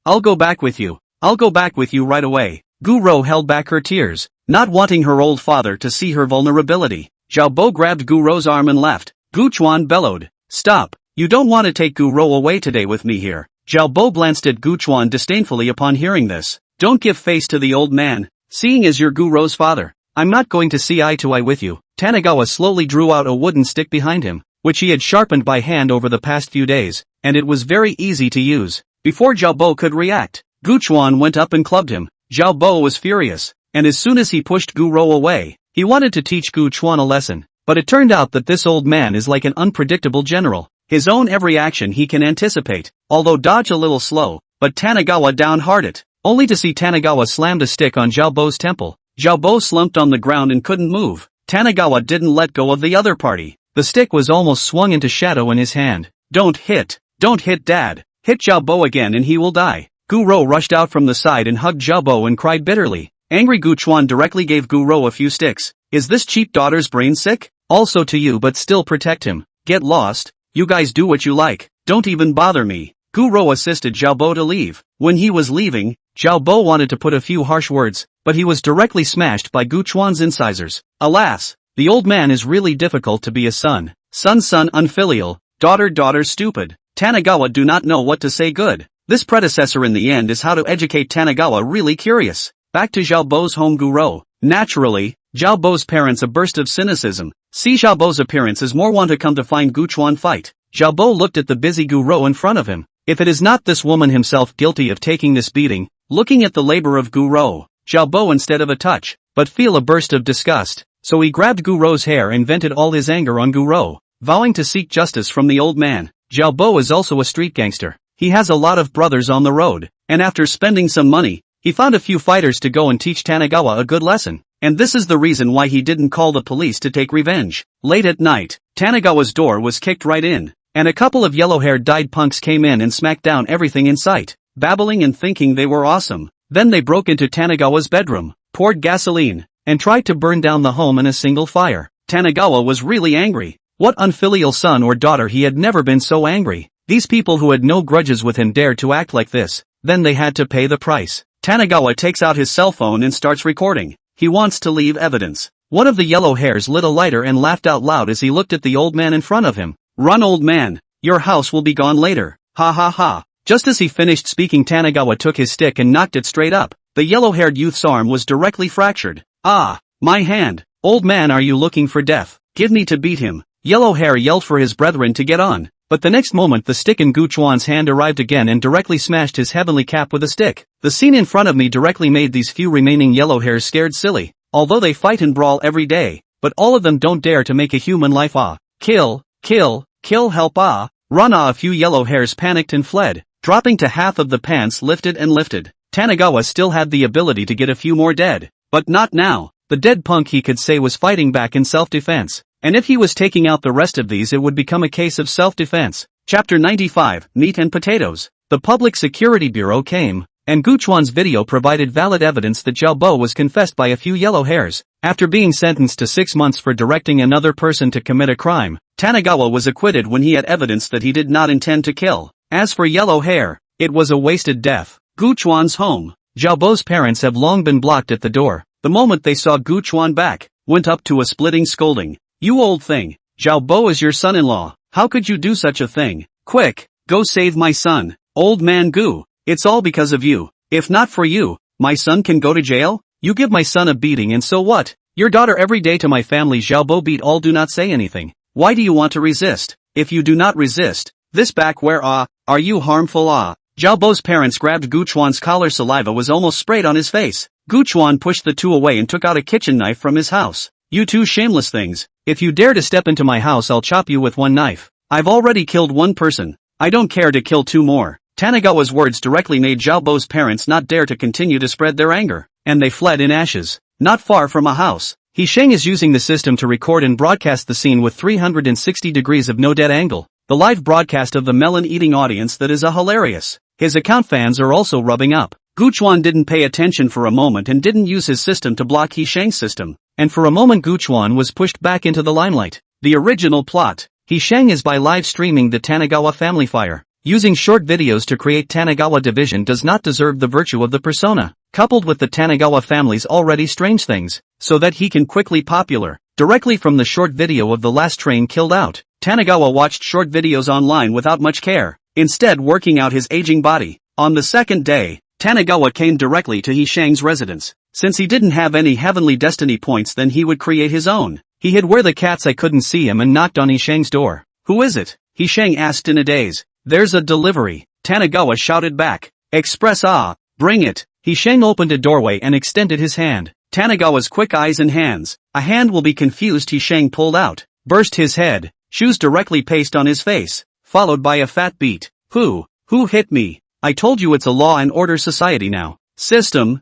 I'll go back with you. I'll go back with you right away. Guro held back her tears, not wanting her old father to see her vulnerability. Xiao Bo grabbed Guro's arm and left. Gu Chuan bellowed. Stop. You don't want to take Guro away today with me here. Xiao Bo glanced at Gu Chuan disdainfully upon hearing this. Don't give face to the old man, seeing as you're Guro's father. I'm not going to see eye to eye with you. Tanigawa slowly drew out a wooden stick behind him. which he had sharpened by hand over the past few days, and it was very easy to use. Before Zhao Bo could react, Gu Chuan went up and clubbed him. Zhao Bo was furious, and as soon as he pushed Gu Rou away, he wanted to teach Gu Chuan a lesson. But it turned out that this old man is like an unpredictable general. His own every action he can anticipate, although dodge a little slow, but Tanagawa downhearted, only to see Tanagawa slammed a stick on Zhao Bo's temple. Zhao Bo slumped on the ground and couldn't move. Tanagawa didn't let go of the other party. The stick was almost swung into shadow in his hand. Don't hit dad. Hit Zhao Bo again and he will die. Gu Rou rushed out from the side and hugged Zhao Bo and cried bitterly. Angry Gu Chuan directly gave Gu Rou a few sticks. Is this cheap daughter's brain sick? Also to you, but still protect him. Get lost. You guys do what you like. Don't even bother me. Gu Rou assisted Zhao Bo to leave. When he was leaving, Zhao Bo wanted to put a few harsh words, but he was directly smashed by Gu Chuan's incisors. Alas, the old man is really difficult to be a son. Son unfilial, daughter stupid. Tanagawa do not know what to say good. This predecessor in the end is how to educate Tanagawa really curious. Back to Zhao Bo's home Gu Rou. Naturally, Zhao Bo's parents a burst of cynicism. See Zhao Bo's appearance as more want to come to find Gu Chuan fight. Zhao Bo looked at the busy Gu Rou in front of him. If it is not this woman himself guilty of taking this beating, looking at the labor of Gu Rou, Zhao Bo instead of a touch, but feel a burst of disgust. So he grabbed Gu Rou's hair and vented all his anger on Gu Rou, vowing to seek justice from the old man. Zhao Bo is also a street gangster. He has a lot of brothers on the road, and after spending some money, he found a few fighters to go and teach Tanagawa a good lesson. And this is the reason why he didn't call the police to take revenge. Late at night, Tanagawa's door was kicked right in, and a couple of yellow-haired dyed punks came in and smacked down everything in sight, babbling and thinking they were awesome. Then they broke into Tanagawa's bedroom, poured gasoline, and tried to burn down the home in a single fire. Tanagawa was really angry. What unfilial son or daughter, he had never been so angry. These people who had no grudges with him dared to act like this, then they had to pay the price. Tanagawa takes out his cell phone and starts recording. He wants to leave evidence. One of the yellow hairs lit a lighter and laughed out loud as he looked at the old man in front of him. Run, old man. Your house will be gone later. Ha ha ha. Just as he finished speaking, Tanagawa took his stick and knocked it straight up. The yellow-haired youth's arm was directly fractured. Ah, my hand. Old man, are you looking for death? Give me to beat him. Yellow hair yelled for his brethren to get on. But the next moment the stick in Gu Chuan's hand arrived again and directly smashed his heavenly cap with a stick. The scene in front of me directly made these few remaining yellow hairs scared silly. Although they fight and brawl every day, but all of them don't dare to make a human life. Kill, help, run. A few yellow hairs panicked and fled, dropping to half of the pants lifted. Tanagawa still had the ability to get a few more dead, but not now. The dead punk, he could say, was fighting back in self-defense. And if he was taking out the rest of these, it would become a case of self-defense. Chapter 95, Meat and Potatoes. The Public Security Bureau came, and Gu Chuan's video provided valid evidence that Zhao Bo was confessed by a few yellow hairs. After being sentenced to 6 months for directing another person to commit a crime, Tanagawa was acquitted when he had evidence that he did not intend to kill. As for yellow hair, it was a wasted death. Gu Chuan's home. Zhao Bo's parents have long been blocked at the door. The moment they saw Gu Chuan back, went up to a splitting scolding. You old thing, Zhao Bo is your son-in-law. How could you do such a thing? Quick, go save my son. Old man Gu, it's all because of you. If not for you, my son can go to jail? You give my son a beating and so what? Your daughter every day to my family. Zhao Bo beat all. Do not say anything. Why do you want to resist? If you do not resist, this back where are you harmful? Zhao Bo's parents grabbed Gu Chuan's collar. Saliva was almost sprayed on his face. Gu Chuan pushed the two away and took out a kitchen knife from his house. You two shameless things. If you dare to step into my house, I'll chop you with one knife. I've already killed one person. I don't care to kill two more. Tanagawa's words directly made Zhao Bo's parents not dare to continue to spread their anger, and they fled in ashes. Not far from a house, Sheng is using the system to record and broadcast the scene with 360 degrees of no dead angle. The live broadcast of the melon-eating audience that is hilarious. His account fans are also rubbing up. Gu Chuan didn't pay attention for a moment and didn't use his system to block Sheng's system. And for a moment Gu Chuan was pushed back into the limelight. The original plot. Sheng is by live streaming the Tanagawa family fire. Using short videos to create Tanagawa division does not deserve the virtue of the persona, coupled with the Tanagawa family's already strange things, so that he can quickly popular. Directly from the short video of the last train killed out, Tanagawa watched short videos online without much care, instead working out his aging body. On the second day, Tanagawa came directly to Sheng's residence. Since he didn't have any heavenly destiny points, then he would create his own. He hid where the cat's eye couldn't see him and knocked on Sheng's door. Who is it? He Shang asked in a daze. There's a delivery, Tanagawa shouted back. Express bring it. He Shang opened a doorway and extended his hand. Tanagawa's quick eyes and hands. A hand will be confused He Shang pulled out. Burst his head. Shoes directly paste on his face. Followed by a fat beat. Who hit me? I told you it's a law and order society now. System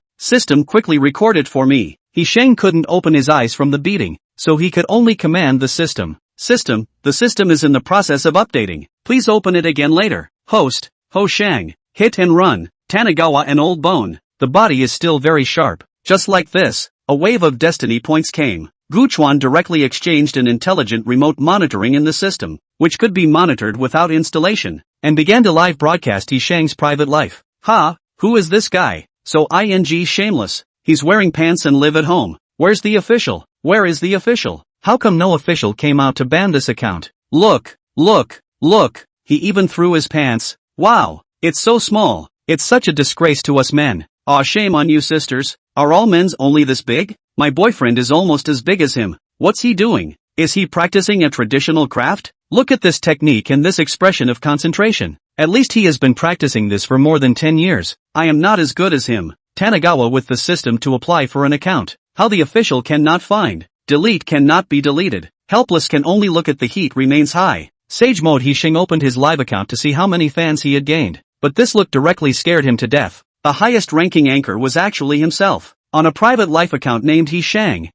quickly record it for me. He Shang couldn't open his eyes from the beating, so he could only command the system. The system is in the process of updating. Please open it again later. Host, Ho Shang. Hit and run. Tanagawa and Old Bone. The body is still very sharp. Just like this, a wave of destiny points came. Guchuan directly exchanged an intelligent remote monitoring in the system, which could be monitored without installation, and began to live broadcast He Shang's private life. Who is this guy? So shameless. He's wearing pants and live at home. Where's the official? Where is the official? How come no official came out to ban this account? Look. He even threw his pants. Wow, it's so small. It's such a disgrace to us men. Aw, shame on you sisters. Are all men's only this big? My boyfriend is almost as big as him. What's he doing? Is he practicing a traditional craft? Look at this technique and this expression of concentration. At least he has been practicing this for more than 10 years. I am not as good as him. Tanagawa with the system to apply for an account. How the official cannot find. Delete cannot be deleted. Helpless can only look at the heat remains high. Sage mode He Shang opened his live account to see how many fans he had gained. But this look directly scared him to death. The highest ranking anchor was actually himself. On a private life account named He Shang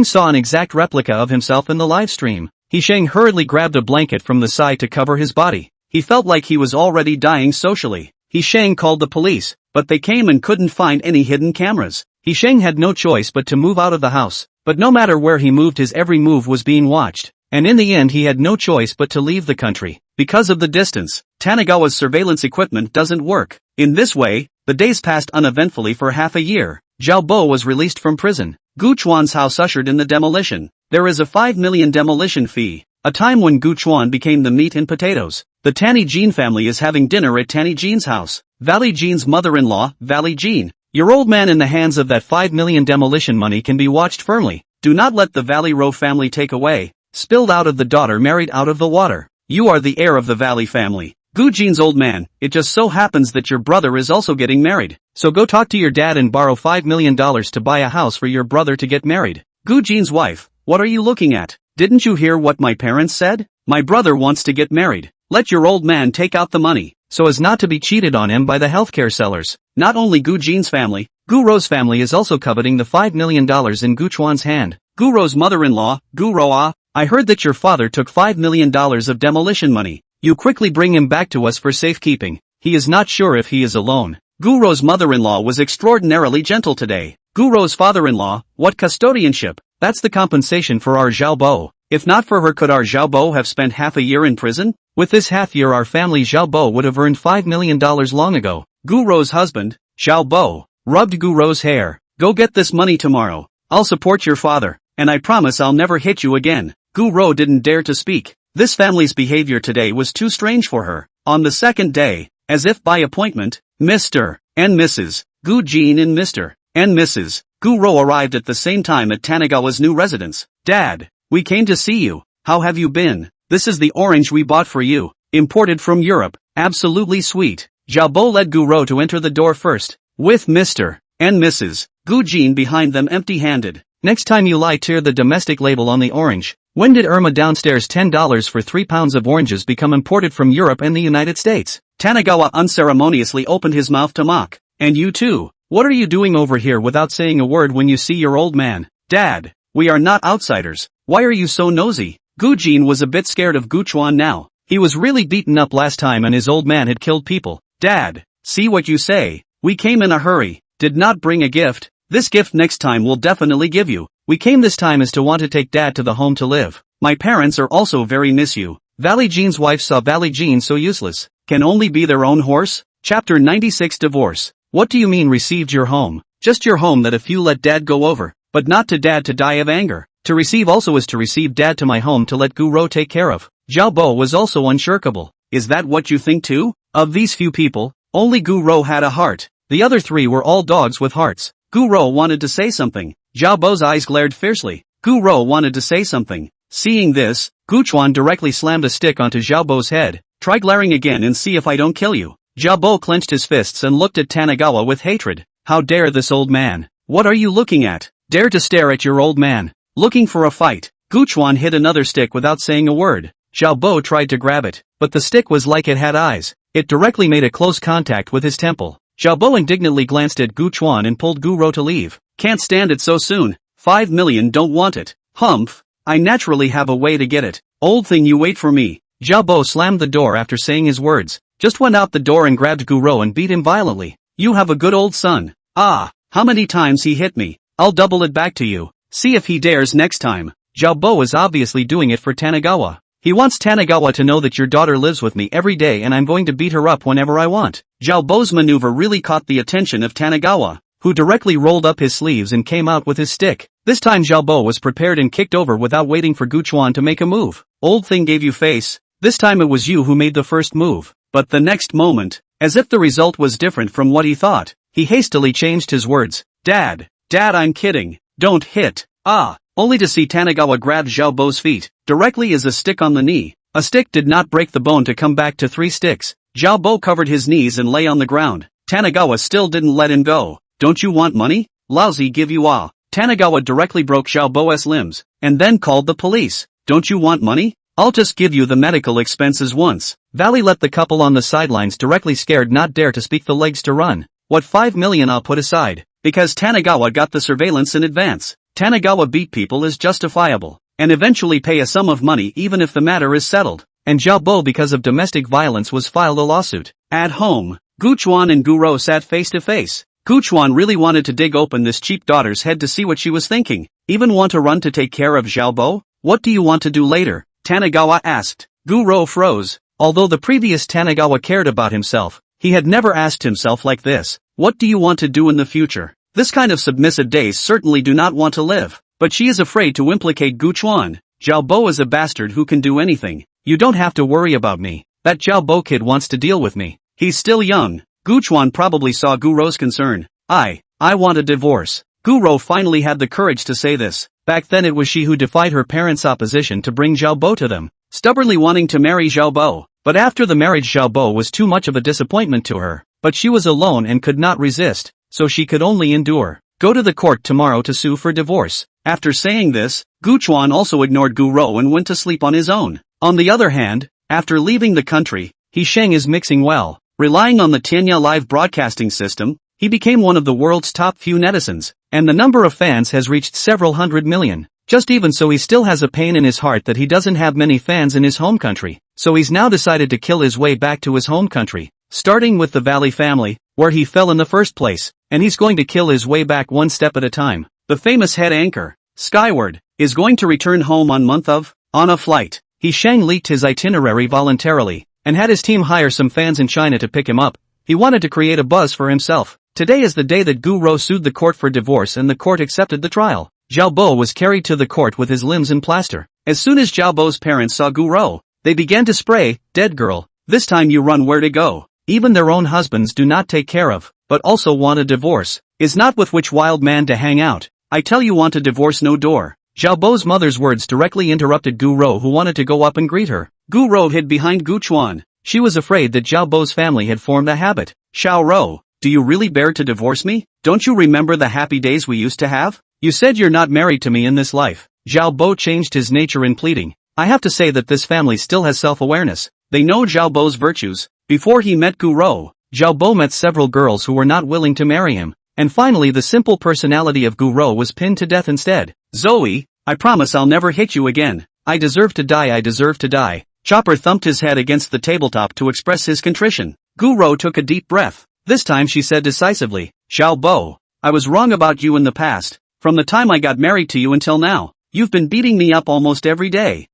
saw an exact replica of himself in the live stream. He Shang hurriedly grabbed a blanket from the side to cover his body. He felt like he was already dying socially. He Shang called the police, but they came and couldn't find any hidden cameras. He Shang had no choice but to move out of the house. But no matter where he moved, his every move was being watched. And in the end he had no choice but to leave the country. Because of the distance, Tanagawa's surveillance equipment doesn't work. In this way, the days passed uneventfully for half a year. Zhao Bo was released from prison. Guchuan's house ushered in the demolition. There is a 5 million demolition fee. A time when Guchuan became the meat and potatoes. The Tanny Jean family is having dinner at Tanny Jean's house. Valley Jean's mother-in-law, Valley Jean. Your old man in the hands of that 5 million demolition money can be watched firmly. Do not let the Valley Rowe family take away. Spilled out of the daughter married out of the water. You are the heir of the Valley family. Gu Jean's old man, it just so happens that your brother is also getting married. So go talk to your dad and borrow $5 million to buy a house for your brother to get married. Gu Jean's wife, what are you looking at? Didn't you hear what my parents said? My brother wants to get married. Let your old man take out the money, so as not to be cheated on him by the healthcare sellers. Not only Gu Jean's family, Gu Ro's family is also coveting the $5 million in Guchuan's hand. Gu Ro's mother-in-law, Gu Roa, I heard that your father took $5 million of demolition money. You quickly bring him back to us for safekeeping. He is not sure if he is alone. Gu Ro's mother-in-law was extraordinarily gentle today. Gu Ro's father-in-law, what custodianship? That's the compensation for our Zhao Bo. If not for her, could our Zhao Bo have spent half a year in prison? With this half year our family Zhao Bo would have earned $5 million long ago. Gu Ro's husband, Zhao Bo, rubbed Gu Ro's hair. Go get this money tomorrow. I'll support your father, and I promise I'll never hit you again. Gu Ro didn't dare to speak. This family's behavior today was too strange for her. On the second day, as if by appointment, Mr. and Mrs. Gu Jin and Mr. and Mrs. Gu Ro arrived at the same time at Tanagawa's new residence. Dad, we came to see you. How have you been? This is the orange we bought for you. Imported from Europe. Absolutely sweet. Zhao Bo led Gu Ro to enter the door first, with Mr. and Mrs. Gu Jin behind them empty-handed. Next time you lie, tear the domestic label on the orange. When did Irma downstairs $10 for 3 pounds of oranges become imported from Europe and the United States? Tanagawa unceremoniously opened his mouth to mock. And you too, what are you doing over here without saying a word when you see your old man? Dad, we are not outsiders. Why are you so nosy? Gu Jin was a bit scared of Guchuan now. He was really beaten up last time and his old man had killed people. Dad, see what you say. We came in a hurry. Did not bring a gift. This gift next time we'll definitely give you. We came this time as to want to take Dad to the home to live. My parents are also very miss you. Valley Jean's wife saw Valley Jean so useless. Can only be their own horse? Chapter 96 Divorce. What do you mean received your home? Just your home that if you let Dad go over, but not to Dad to die of anger. To receive also is to receive Dad to my home to let Gu Ro take care of. Zhao Bo was also unshirkable. Is that what you think too? Of these few people, only Gu Ro had a heart. The other 3 were all dogs with hearts. Gu Ro wanted to say something. Zhao Bo's eyes glared fiercely. Gu Ro wanted to say something. Seeing this, Guchuan directly slammed a stick onto Xiaobo's head. Try glaring again and see if I don't kill you. Xiaobo clenched his fists and looked at Tanagawa with hatred. How dare this old man? What are you looking at? Dare to stare at your old man? Looking for a fight? Guchuan hit another stick without saying a word. Xiaobo tried to grab it, but the stick was like it had eyes. It directly made a close contact with his temple. Xiaobo indignantly glanced at Guchuan and pulled Guro to leave. Can't stand it so soon. 5 million don't want it. Humph. I naturally have a way to get it. Old thing, you wait for me. Xiaobo slammed the door after saying his words. Just went out the door and grabbed Guro and beat him violently. You have a good old son. Ah, how many times he hit me. I'll double it back to you. See if he dares next time. Xiaobo is obviously doing it for Tanagawa. He wants Tanagawa to know that your daughter lives with me every day and I'm going to beat her up whenever I want. Xiaobo's maneuver really caught the attention of Tanagawa, who directly rolled up his sleeves and came out with his stick. This time Xiaobo was prepared and kicked over without waiting for Guchuan to make a move. Old thing gave you face. This time it was you who made the first move. But the next moment, as if the result was different from what he thought, he hastily changed his words. Dad, I'm kidding. Don't hit. Ah. Only to see Tanagawa grab Xiaobo's feet, directly as a stick on the knee. A stick did not break the bone to come back to 3 sticks. Xiaobo covered his knees and lay on the ground. Tanagawa still didn't let him go. Don't you want money? Lousy give you ah. Tanagawa directly broke Xiaobo's limbs, and then called the police. Don't you want money? I'll just give you the medical expenses once. Valley let the couple on the sidelines directly scared not dare to speak the legs to run. What 5 million I'll put aside, because Tanagawa got the surveillance in advance. Tanagawa beat people is justifiable, and eventually pay a sum of money even if the matter is settled. And Xiaobo because of domestic violence was filed a lawsuit. At home, Guchuan and Guro sat face to face. Guchuan really wanted to dig open this cheap daughter's head to see what she was thinking. Even want to run to take care of Xiaobo? What do you want to do later? Tanagawa asked. Guro froze. Although the previous Tanagawa cared about himself, he had never asked himself like this. What do you want to do in the future? This kind of submissive days certainly do not want to live. But she is afraid to implicate Guchuan. Xiaobo is a bastard who can do anything. You don't have to worry about me. That Xiaobo kid wants to deal with me. He's still young. Guchuan probably saw Guro's concern. I want a divorce. Guro finally had the courage to say this. Back then it was she who defied her parents' opposition to bring Xiaobo to them, stubbornly wanting to marry Xiaobo. But after the marriage Xiaobo was too much of a disappointment to her. But she was alone and could not resist, so she could only endure. Go to the court tomorrow to sue for divorce. After saying this, Guchuan also ignored Guro and went to sleep on his own. On the other hand, after leaving the country, He Sheng is mixing well. Relying on the Tianya live broadcasting system, he became one of the world's top few netizens, and the number of fans has reached several hundred million. Just even so he still has a pain in his heart that he doesn't have many fans in his home country, so he's now decided to kill his way back to his home country, starting with the Valley family, where he fell in the first place, and he's going to kill his way back one step at a time. The famous head anchor, Skyward, is going to return home on a flight. He Sheng leaked his itinerary voluntarily, and had his team hire some fans in China to pick him up. He wanted to create a buzz for himself. Today is the day that Guro sued the court for divorce and the court accepted the trial. Xiaobo was carried to the court with his limbs in plaster. As soon as Xiaobo's parents saw Guro, they began to spray, "Dead girl, this time you run where to go." Even their own husbands do not take care of, but also want a divorce. Is not with which wild man to hang out. I tell you want a divorce no door. Xiaobo's mother's words directly interrupted Guro who wanted to go up and greet her. Guro hid behind Guchuan. She was afraid that Xiaobo's family had formed a habit. Xiao Ro, do you really bear to divorce me? Don't you remember the happy days we used to have? You said you're not married to me in this life. Xiaobo changed his nature in pleading. I have to say that this family still has self-awareness. They know Xiaobo's virtues. Before he met Guro, Xiaobo met several girls who were not willing to marry him. And finally the simple personality of Guro was pinned to death instead. Zoe, I promise I'll never hit you again. I deserve to die, I deserve to die. Chopper thumped his head against the tabletop to express his contrition. Guro took a deep breath. This time she said decisively, Xiaobo, I was wrong about you in the past. From the time I got married to you until now, you've been beating me up almost every day.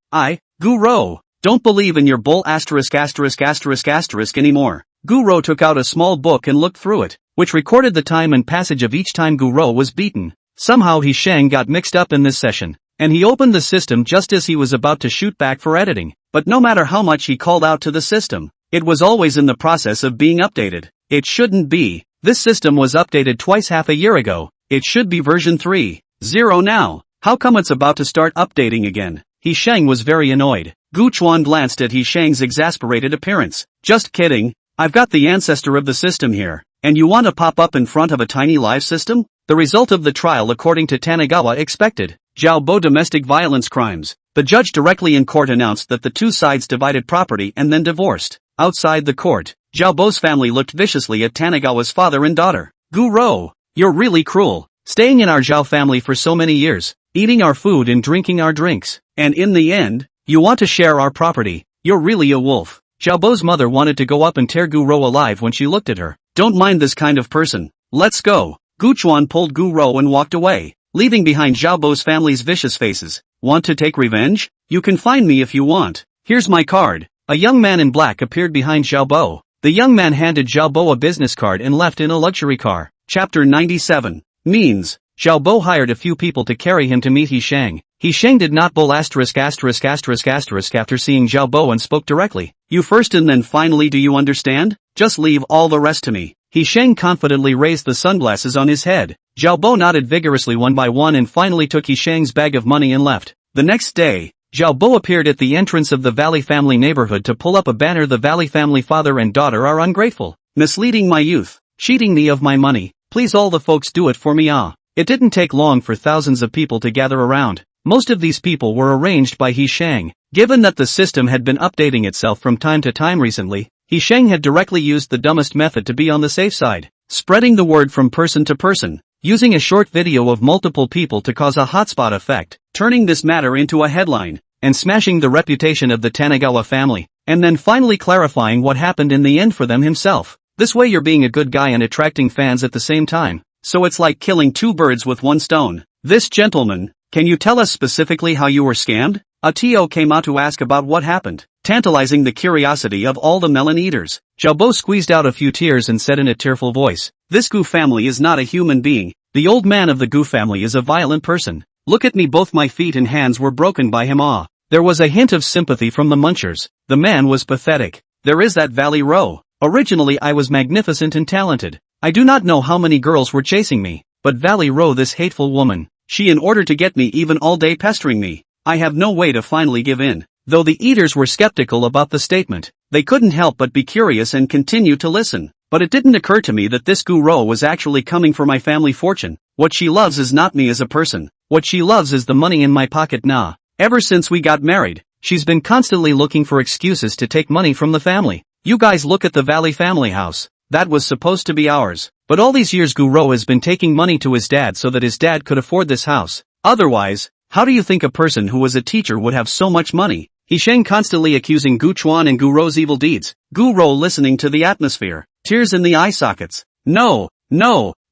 Guro, don't believe in your bull asterisk anymore. Guro took out a small book and looked through it, which recorded the time and passage of each time Guro was beaten. Somehow He Sheng got mixed up in this session, and he opened the system just as he was about to shoot back for editing. But no matter how much he called out to the system, it was always in the process of being updated. It shouldn't be. This system was updated twice half a year ago. It should be version 3.0 now. How come it's about to start updating again? He Sheng was very annoyed. Gu Chuan glanced at He Sheng's exasperated appearance. Just kidding, I've got the ancestor of the system here. And you want to pop up in front of a tiny live system? The result of the trial according to Tanagawa expected. Xiaobo domestic violence crimes. The judge directly in court announced that the two sides divided property and then divorced. Outside the court, Xiaobo's family looked viciously at Tanagawa's father and daughter. Gu Rou, you're really cruel. Staying in our Zhao family for so many years, eating our food and drinking our drinks. And in the end, you want to share our property. You're really a wolf. Xiaobo's mother wanted to go up and tear Gu Rou alive when she looked at her. Don't mind this kind of person. Let's go. Gu Chuan pulled Gu Rou and walked away, leaving behind Xiaobo's family's vicious faces. Want to take revenge? You can find me if you want. Here's my card. A young man in black appeared behind Xiaobo. The young man handed Xiaobo a business card and left in a luxury car. Chapter 97. Means. Xiaobo hired a few people to carry him to meet He Sheng. He Sheng did not bull after seeing Xiaobo and spoke directly. You first and then finally, do you understand? Just leave all the rest to me. He Sheng confidently raised the sunglasses on his head. Xiaobo nodded vigorously one by one and finally took He Sheng's bag of money and left. The next day, Xiaobo appeared at the entrance of the Valley family neighborhood to pull up a banner. The Valley family father and daughter are ungrateful, misleading my youth, cheating me of my money. Please all the folks do it for me. It didn't take long for thousands of people to gather around. Most of these people were arranged by He Sheng. Given that the system had been updating itself from time to time recently, He Sheng had directly used the dumbest method to be on the safe side, spreading the word from person to person, using a short video of multiple people to cause a hotspot effect, turning this matter into a headline, and smashing the reputation of the Tanagawa family, and then finally clarifying what happened in the end for them himself. This way you're being a good guy and attracting fans at the same time. So it's like killing two birds with one stone. This gentleman, can you tell us specifically how you were scammed? A TO came out to ask about what happened, tantalizing the curiosity of all the melon eaters. Xiaobo squeezed out a few tears and said in a tearful voice, this Gu family is not a human being. The old man of the Gu family is a violent person. Look at me, both my feet and hands were broken by him. There was a hint of sympathy from the munchers. The man was pathetic. There is that Valley Row. Originally I was magnificent and talented. I do not know how many girls were chasing me, but Valley Row, this hateful woman, she in order to get me even all day pestering me. I have no way to finally give in. Though the eaters were skeptical about the statement, they couldn't help but be curious and continue to listen. But it didn't occur to me that this Gu Rou was actually coming for my family fortune. What she loves is not me as a person. What she loves is the money in my pocket. Ever since we got married, she's been constantly looking for excuses to take money from the family. You guys look at the Valley family house. That was supposed to be ours. But all these years Gu Rou has been taking money to his dad so that his dad could afford this house. Otherwise, how do you think a person who was a teacher would have so much money? He Sheng constantly accusing Gu Chuan and Gu Rou's evil deeds. Gu Rou listening to the atmosphere, tears in the eye sockets. No,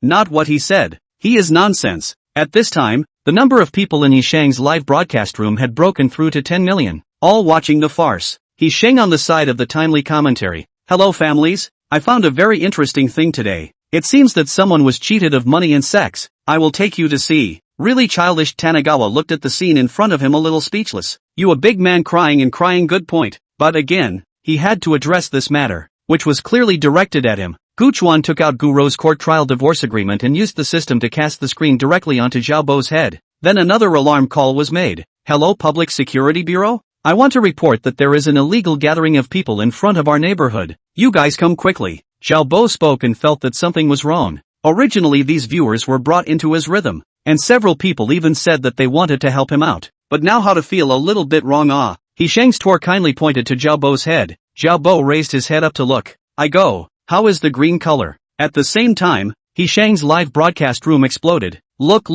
not what he said. He is nonsense. At this time, the number of people in He Sheng's live broadcast room had broken through to 10 million, all watching the farce. He Sheng on the side of the timely commentary. Hello families, I found a very interesting thing today. It seems that someone was cheated of money and sex. I will take you to see. Really childish. Tanagawa looked at the scene in front of him a little speechless. You a big man crying and crying, good point. But again, he had to address this matter, which was clearly directed at him. Gu Chuan took out Gu Rou's court trial divorce agreement and used the system to cast the screen directly onto Xiaobo's head. Then another alarm call was made. Hello Public Security Bureau? I want to report that there is an illegal gathering of people in front of our neighborhood. You guys come quickly. Xiaobo spoke and felt that something was wrong. Originally these viewers were brought into his rhythm, and several people even said that they wanted to help him out. But now how to feel a little bit wrong. He Sheng's Tor kindly pointed to Xiaobo's head. Xiaobo raised his head up to look. I go. How is the green color? At the same time, He Sheng's live broadcast room exploded. Look.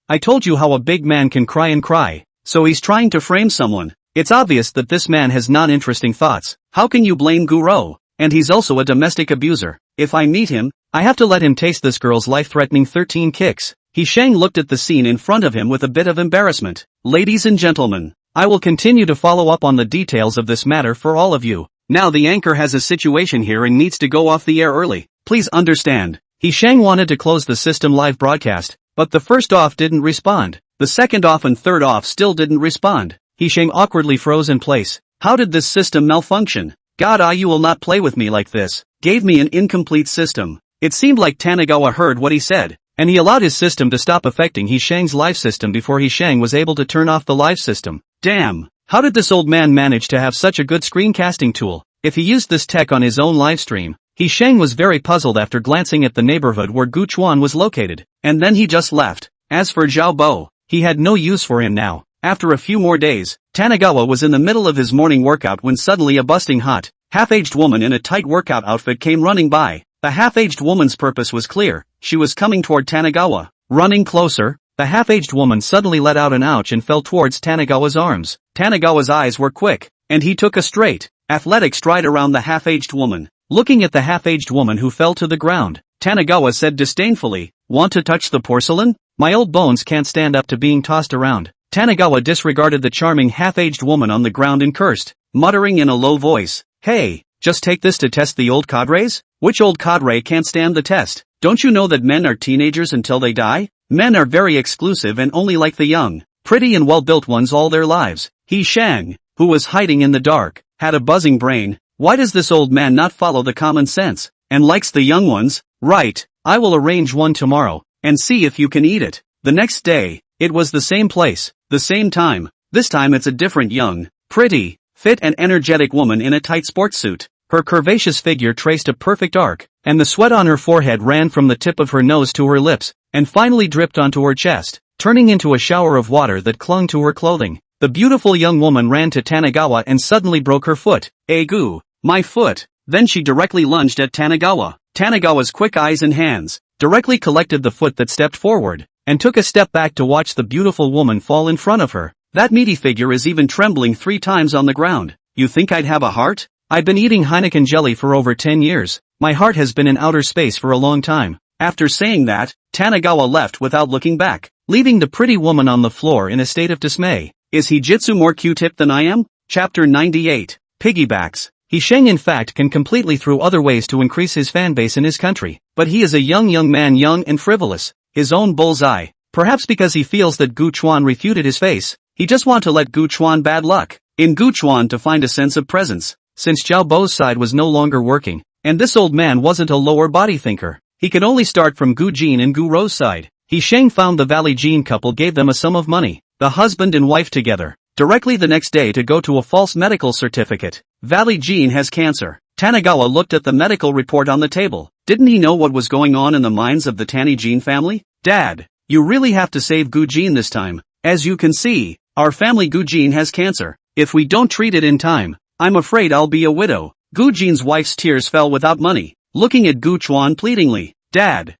I told you how a big man can cry and cry. So he's trying to frame someone. It's obvious that this man has non-interesting thoughts. How can you blame Gu Rou? And he's also a domestic abuser. If I meet him, I have to let him taste this girl's life-threatening 13 kicks. He Sheng looked at the scene in front of him with a bit of embarrassment. Ladies and gentlemen, I will continue to follow up on the details of this matter for all of you. Now the anchor has a situation here and needs to go off the air early. Please understand. He Sheng wanted to close the system live broadcast, but the first off didn't respond. The second off and third off still didn't respond. He Sheng awkwardly froze in place. How did this system malfunction? God, you will not play with me like this. Gave me an incomplete system. It seemed like Tanagawa heard what he said, and he allowed his system to stop affecting He Sheng's live system before He Sheng was able to turn off the live system. Damn, how did this old man manage to have such a good screencasting tool? If he used this tech on his own livestream, He Sheng was very puzzled after glancing at the neighborhood where Gu Chuan was located, and then he just left. As for Zhao Bo, he had no use for him now. After a few more days, Tanagawa was in the middle of his morning workout when suddenly a busting hot, half-aged woman in a tight workout outfit came running by. The half-aged woman's purpose was clear. She was coming toward Tanagawa. Running closer, the half-aged woman suddenly let out an ouch and fell towards Tanagawa's arms. Tanagawa's eyes were quick, and he took a straight, athletic stride around the half-aged woman. Looking at the half-aged woman who fell to the ground, Tanagawa said disdainfully, "Want to touch the porcelain? My old bones can't stand up to being tossed around." Tanagawa disregarded the charming half-aged woman on the ground and cursed, muttering in a low voice, "Hey, just take this to test the old cadres? Which old cadre can't stand the test? Don't you know that men are teenagers until they die? Men are very exclusive and only like the young, pretty and well-built ones all their lives." He Shang, who was hiding in the dark, had a buzzing brain. Why does this old man not follow the common sense, and likes the young ones? Right, I will arrange one tomorrow, and see if you can eat it. The next day, it was the same place, the same time. This time it's a different young, pretty, fit and energetic woman in a tight sports suit. Her curvaceous figure traced a perfect arc, and the sweat on her forehead ran from the tip of her nose to her lips, and finally dripped onto her chest, turning into a shower of water that clung to her clothing. The beautiful young woman ran to Tanagawa and suddenly broke her foot. "Egu, my foot." Then she directly lunged at Tanagawa. Tanagawa's quick eyes and hands directly collected the foot that stepped forward, and took a step back to watch the beautiful woman fall in front of her. That meaty figure is even trembling 3 times on the ground. "You think I'd have a heart? I've been eating Heineken jelly for over 10 years. My heart has been in outer space for a long time." After saying that, Tanagawa left without looking back, leaving the pretty woman on the floor in a state of dismay. Is Jitsu more Q-tip than I am? Chapter 98. Piggybacks. He Sheng in fact can completely through other ways to increase his fanbase in his country, but he is a young man, young and frivolous, his own bullseye. Perhaps because he feels that Gu Chuan refuted his face, he just want to let Gu Chuan bad luck in Gu Chuan to find a sense of presence. Since Zhao Bo's side was no longer working, and this old man wasn't a lower body thinker, he could only start from Gu Jin and Gu Ro's side. He Sheng found the Valley Jin couple gave them a sum of money, the husband and wife together, directly the next day to go to a false medical certificate. Valley Jin has cancer. Tanagawa looked at the medical report on the table. Didn't he know what was going on in the minds of the Tani Jin family? "Dad, you really have to save Gu Jin this time. As you can see, our family Gu Jin has cancer. If we don't treat it in time, I'm afraid I'll be a widow." Gu Jin's wife's tears fell without money, looking at Gu Chuan pleadingly. Dad,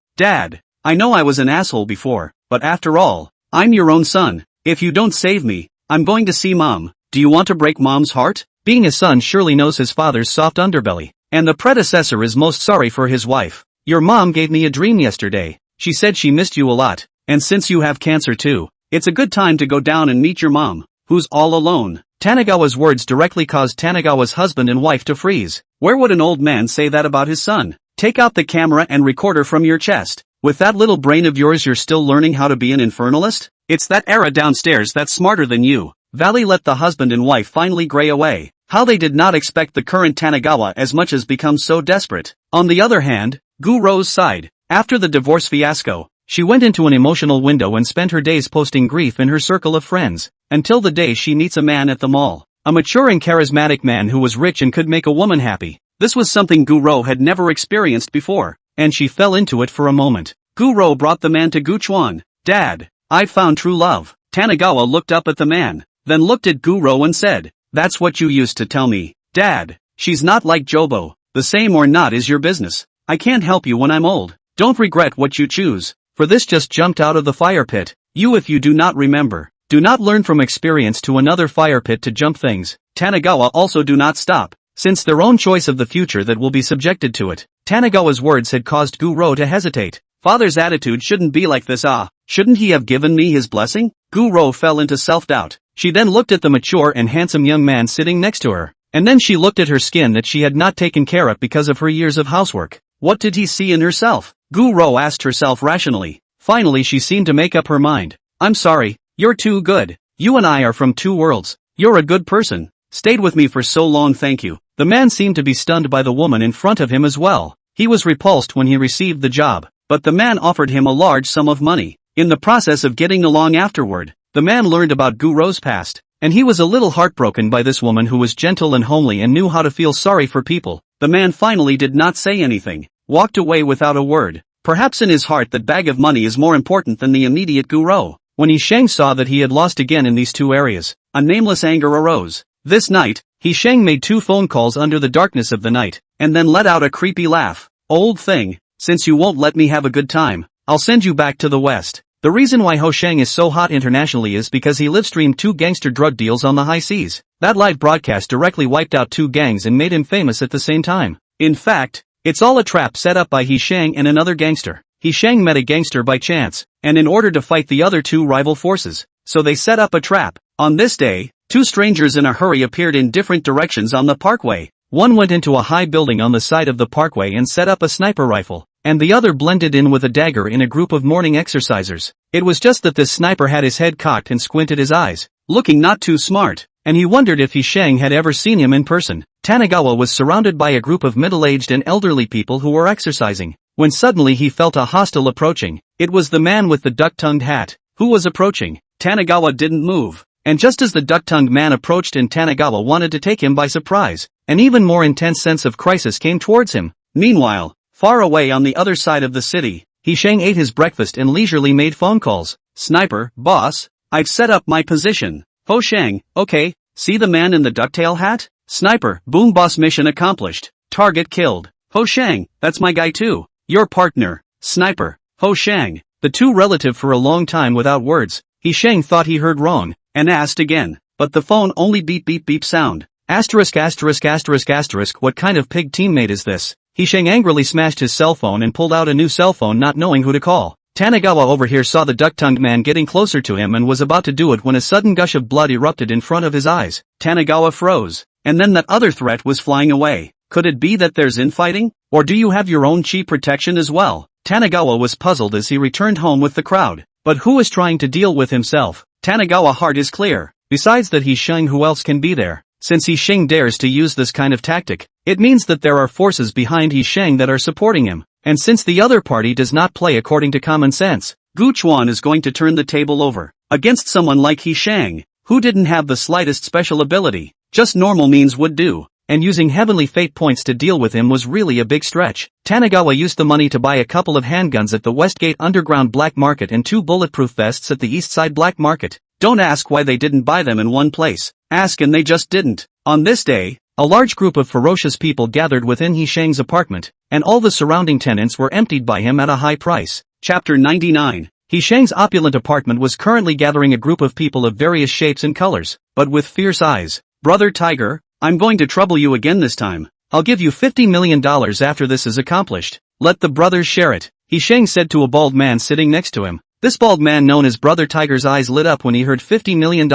I know I was an asshole before, but after all, I'm your own son. If you don't save me, I'm going to see Mom. Do you want to break Mom's heart?" Being a son surely knows his father's soft underbelly, and the predecessor is most sorry for his wife. "Your mom gave me a dream yesterday. She said she missed you a lot, and since you have cancer too, it's a good time to go down and meet your mom, who's all alone." Tanagawa's words directly caused Tanagawa's husband and wife to freeze. Where would an old man say that about his son? Take out the camera and recorder from your chest. With that little brain of yours you're still learning how to be an infernalist? It's that era downstairs that's smarter than you. Valley let the husband and wife finally gray away. How they did not expect the current Tanagawa as much as become so desperate. On the other hand, Gu Ro's side, after the divorce fiasco, she went into an emotional window and spent her days posting grief in her circle of friends, until the day she meets a man at the mall. A mature and charismatic man who was rich and could make a woman happy. This was something Gu Ro had never experienced before, and she fell into it for a moment. Gu Ro brought the man to Gu Chuan. "Dad, I've found true love." Tanagawa looked up at the man, then looked at Gu Ro and said, "That's what you used to tell me, Dad. She's not like Jobo. The same or not is your business. I can't help you when I'm old. Don't regret what you choose." For this just jumped out of the fire pit. If you do not remember, do not learn from experience to another fire pit to jump things. Tanagawa also do not stop, since their own choice of the future that will be subjected to it. Tanagawa's words had caused Gu Ro to hesitate. Father's attitude shouldn't be like this. Shouldn't he have given me his blessing? Gu Ro fell into self-doubt. She then looked at the mature and handsome young man sitting next to her, and then she looked at her skin that she had not taken care of because of her years of housework. What did he see in herself? Gu Ro asked herself rationally. Finally she seemed to make up her mind. "I'm sorry, you're too good. You and I are from two worlds. You're a good person. Stayed with me for so long, thank you." The man seemed to be stunned by the woman in front of him as well. He was repulsed when he received the job, but the man offered him a large sum of money. In the process of getting along afterward, the man learned about Gu Ro's past. and he was a little heartbroken by this woman who was gentle and homely and knew how to feel sorry for people. The man finally did not say anything, walked away without a word. Perhaps in his heart that bag of money is more important than the immediate guru. When Sheng saw that he had lost again in these two areas, a nameless anger arose. This night, Sheng made 2 phone calls under the darkness of the night, and then let out a creepy laugh. Old thing, since you won't let me have a good time, I'll send you back to the West. The reason why Sheng is so hot internationally is because he live-streamed 2 gangster drug deals on the high seas. That live broadcast directly wiped out 2 gangs and made him famous at the same time. In fact, it's all a trap set up by Sheng and another gangster. Sheng met a gangster by chance, and in order to fight the other 2 rival forces, so they set up a trap. On this day, 2 strangers in a hurry appeared in different directions on the parkway. One went into a high building on the side of the parkway and set up a sniper rifle, and the other blended in with a dagger in a group of morning exercisers. It was just that this sniper had his head cocked and squinted his eyes, looking not too smart, and he wondered if Sheng had ever seen him in person. Tanagawa was surrounded by a group of middle-aged and elderly people who were exercising, when suddenly he felt a hostile approaching. It was the man with the duck-tongued hat, who was approaching. Tanagawa didn't move, and just as the duck-tongued man approached and Tanagawa wanted to take him by surprise, an even more intense sense of crisis came towards him. Meanwhile, far away on the other side of the city, Sheng ate his breakfast and leisurely made phone calls. Sniper, boss, I've set up my position. Sheng, okay, see the man in the ducktail hat? Sniper, boom boss, mission accomplished. Target killed. Sheng, that's my guy too. Your partner. Sniper, Sheng. The 2 relative for a long time without words. Sheng thought he heard wrong, and asked again, but the phone only beep beep beep sound. Asterisk asterisk asterisk asterisk, what kind of pig teammate is this? Sheng angrily smashed his cell phone and pulled out a new cell phone, not knowing who to call. Tanagawa over here saw the duck-tongued man getting closer to him and was about to do it when a sudden gush of blood erupted in front of his eyes. Tanagawa froze, and then that other threat was flying away. Could it be that there's infighting? Or do you have your own chi protection as well? Tanagawa was puzzled as he returned home with the crowd. But who is trying to deal with himself? Tanagawa heart is clear. Besides that Sheng, who else can be there? Since Sheng dares to use this kind of tactic, it means that there are forces behind Sheng that are supporting him, and since the other party does not play according to common sense, Gu Chuan is going to turn the table over against someone like Sheng, who didn't have the slightest special ability. Just normal means would do, and using heavenly fate points to deal with him was really a big stretch. Tanagawa used the money to buy a couple of handguns at the Westgate Underground Black Market and 2 bulletproof vests at the East Side Black Market. Don't ask why they didn't buy them in one place. Ask and they just didn't. On this day, a large group of ferocious people gathered within Sheng's apartment, and all the surrounding tenants were emptied by him at a high price. Chapter 99. Sheng's opulent apartment was currently gathering a group of people of various shapes and colors, but with fierce eyes. Brother Tiger, I'm going to trouble you again this time. I'll give you $50 million after this is accomplished. Let the brothers share it, Sheng said to a bald man sitting next to him. This bald man known as Brother Tiger's eyes lit up when he heard $50 million,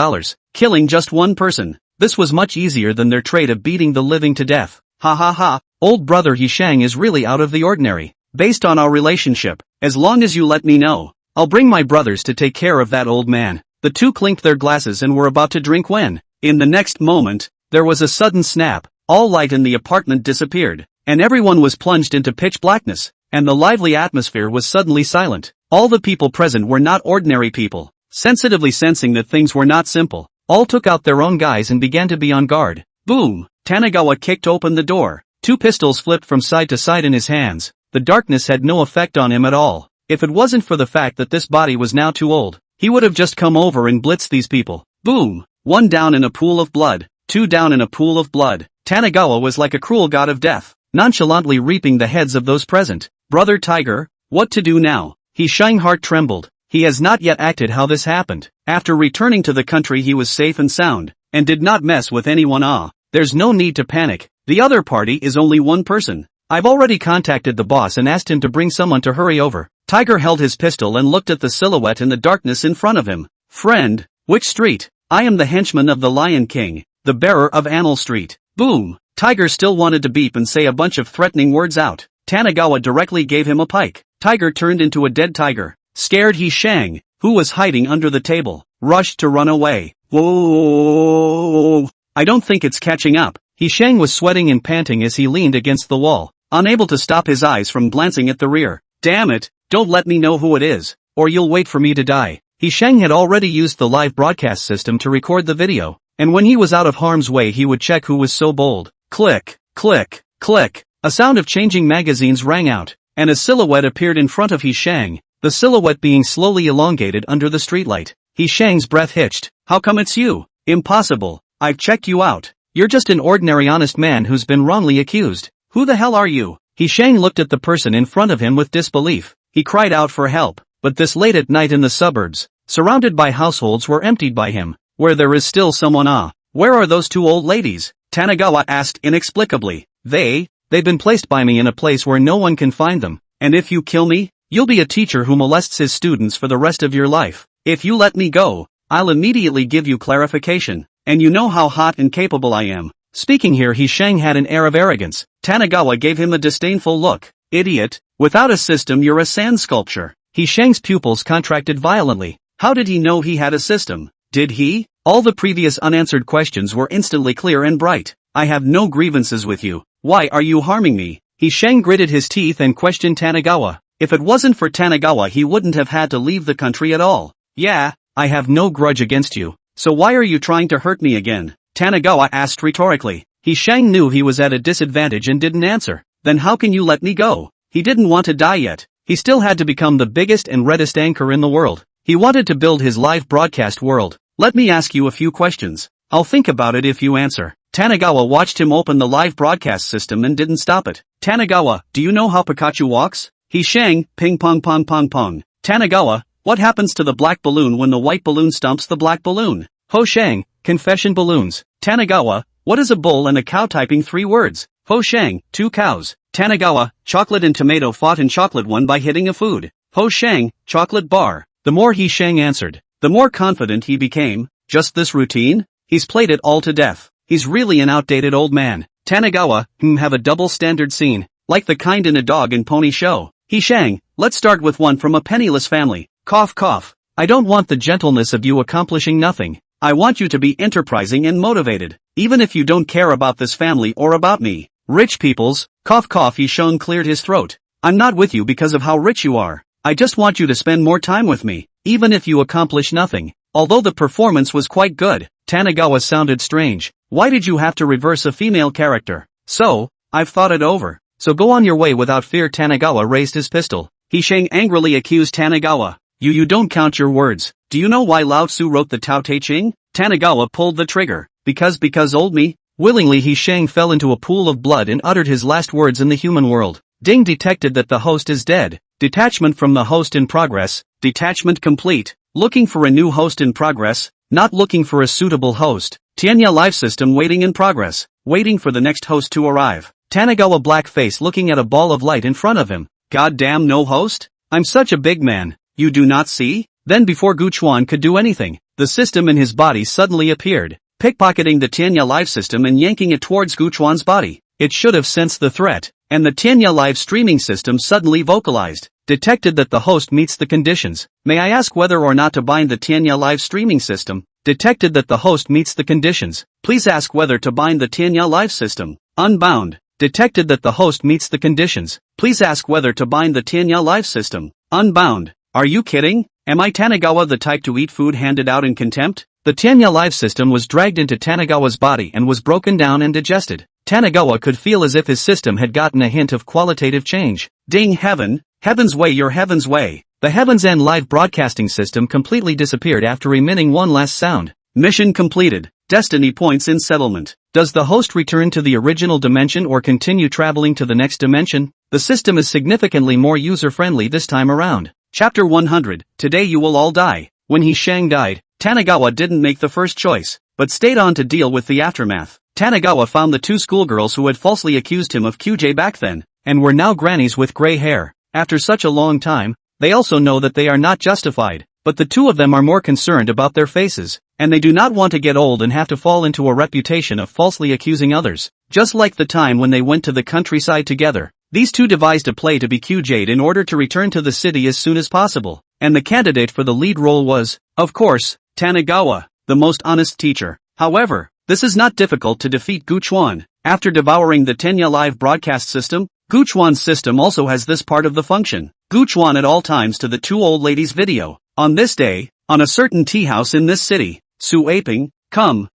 killing just one person. This was much easier than their trade of beating the living to death. Ha ha ha, old brother Sheng is really out of the ordinary. Based on our relationship, as long as you let me know, I'll bring my brothers to take care of that old man. The 2 clinked their glasses and were about to drink when, in the next moment, there was a sudden snap. All light in the apartment disappeared, and everyone was plunged into pitch blackness, and the lively atmosphere was suddenly silent. All the people present were not ordinary people. Sensitively sensing that things were not simple, all took out their own guys and began to be on guard. Boom! Tanagawa kicked open the door. 2 pistols flipped from side to side in his hands. The darkness had no effect on him at all. If it wasn't for the fact that this body was now too old, he would have just come over and blitzed these people. Boom! 1 down in a pool of blood. 2 down in a pool of blood. Tanagawa was like a cruel god of death, nonchalantly reaping the heads of those present. Brother Tiger, what to do now? Sheng's heart trembled. He has not yet acted how this happened. After returning to the country he was safe and sound, and did not mess with anyone. There's no need to panic. The other party is only one person. I've already contacted the boss and asked him to bring someone to hurry over. Tiger held his pistol and looked at the silhouette in the darkness in front of him. Friend, which street? I am the henchman of the Lion King, the bearer of Anil Street. Boom! Tiger still wanted to beep and say a bunch of threatening words out. Tanagawa directly gave him a pike. Tiger turned into a dead tiger. Scared Sheng, who was hiding under the table, rushed to run away. Whoa! I don't think it's catching up. Sheng was sweating and panting as he leaned against the wall, unable to stop his eyes from glancing at the rear. Damn it, don't let me know who it is, or you'll wait for me to die. He Sheng had already used the live broadcast system to record the video, and when he was out of harm's way he would check who was so bold. Click, click, click. A sound of changing magazines rang out, and a silhouette appeared in front of He Sheng, the silhouette being slowly elongated under the streetlight. He Sheng's breath hitched. How come it's you? Impossible. I've checked you out. You're just an ordinary honest man who's been wrongly accused. Who the hell are you? He Sheng looked at the person in front of him with disbelief. He cried out for help, but this late at night in the suburbs, surrounded by households were emptied by him, where there is still someone. Where are those two old ladies? Tanagawa asked inexplicably. They've been placed by me in a place where no one can find them, and if you kill me, you'll be a teacher who molests his students for the rest of your life. If you let me go, I'll immediately give you clarification, and you know how hot and capable I am. Speaking here He Sheng had an air of arrogance. Tanagawa gave him a disdainful look. Idiot, without a system you're a sand sculpture. He Sheng's pupils contracted violently. How did he know he had a system? Did he? All the previous unanswered questions were instantly clear and bright. I have no grievances with you. Why are you harming me? He Sheng gritted his teeth and questioned Tanagawa. If it wasn't for Tanagawa he wouldn't have had to leave the country at all. Yeah, I have no grudge against you. So why are you trying to hurt me again? Tanagawa asked rhetorically. He Sheng knew he was at a disadvantage and didn't answer. Then how can you let me go? He didn't want to die yet. He still had to become the biggest and reddest anchor in the world. He wanted to build his live broadcast world. Let me ask you a few questions. I'll think about it if you answer. Tanagawa watched him open the live broadcast system and didn't stop it. Tanagawa, do you know how Pikachu walks? He Sheng, ping pong pong pong pong. Tanagawa, what happens to the black balloon when the white balloon stumps the black balloon? Ho Sheng, confession balloons. Tanagawa, what is a bull and a cow typing 3 words? Ho Sheng, 2 cows. Tanagawa, chocolate and tomato fought and chocolate won by hitting a food. Ho Sheng, chocolate bar. The more He Sheng answered, the more confident he became. Just this routine? He's played it all to death. He's really an outdated old man. Tanagawa, have a double standard scene, like the kind in a dog and pony show. He Sheng, let's start with one from a penniless family. Cough cough. I don't want the gentleness of you accomplishing nothing. I want you to be enterprising and motivated, even if you don't care about this family or about me. Rich peoples, cough cough. He Sheng cleared his throat. I'm not with you because of how rich you are. I just want you to spend more time with me, even if you accomplish nothing. Although the performance was quite good, Tanagawa sounded strange. Why did you have to reverse a female character? So, I've thought it over. So go on your way without fear. Tanagawa raised his pistol. He Sheng angrily accused Tanagawa. You don't count your words. Do you know why Lao Tzu wrote the Tao Te Ching? Tanagawa pulled the trigger. Because old me? Willingly He Sheng fell into a pool of blood and uttered his last words in the human world. Ding detected that the host is dead. Detachment from the host in progress. Detachment complete. Looking for a new host in progress. Not looking for a suitable host. Tianya live system waiting in progress. Waiting for the next host to arrive. Tanagawa black face looking at a ball of light in front of him. Goddamn no host? I'm such a big man. You do not see? Then before Guchuan could do anything, the system in his body suddenly appeared, pickpocketing the Tianya live system and yanking it towards Guchuan's body. It should have sensed the threat, and the Tianya live streaming system suddenly vocalized. Detected that the host meets the conditions. May I ask whether or not to bind the Tianya live streaming system? Detected that the host meets the conditions. Please ask whether to bind the Tianya live system. Unbound. Detected that the host meets the conditions. Please ask whether to bind the Tianya live system. Unbound. Are you kidding? Am I Tanagawa the type to eat food handed out in contempt? The Tianya live system was dragged into Tanagawa's body and was broken down and digested. Tanagawa could feel as if his system had gotten a hint of qualitative change. Ding heaven, heaven's way your heaven's way. The Heaven's End live broadcasting system completely disappeared after emitting one last sound. Mission completed. Destiny points in settlement. Does the host return to the original dimension or continue traveling to the next dimension? The system is significantly more user-friendly this time around. Chapter 100, Today You Will All Die. When He Sheng died, Tanagawa didn't make the first choice, but stayed on to deal with the aftermath. Tanagawa found the 2 schoolgirls who had falsely accused him of QJ back then, and were now grannies with gray hair. After such a long time, they also know that they are not justified, but the 2 of them are more concerned about their faces, and they do not want to get old and have to fall into a reputation of falsely accusing others. Just like the time when they went to the countryside together, these 2 devised a play to be QJ'd in order to return to the city as soon as possible, and the candidate for the lead role was, of course, Tanagawa, the most honest teacher. However, this is not difficult to defeat Guchuan. After devouring the Tianya live broadcast system, Guchuan's system also has this part of the function. Guchuan at all times to the 2 old ladies video. On this day, on a certain tea house in this city. Su aping, come,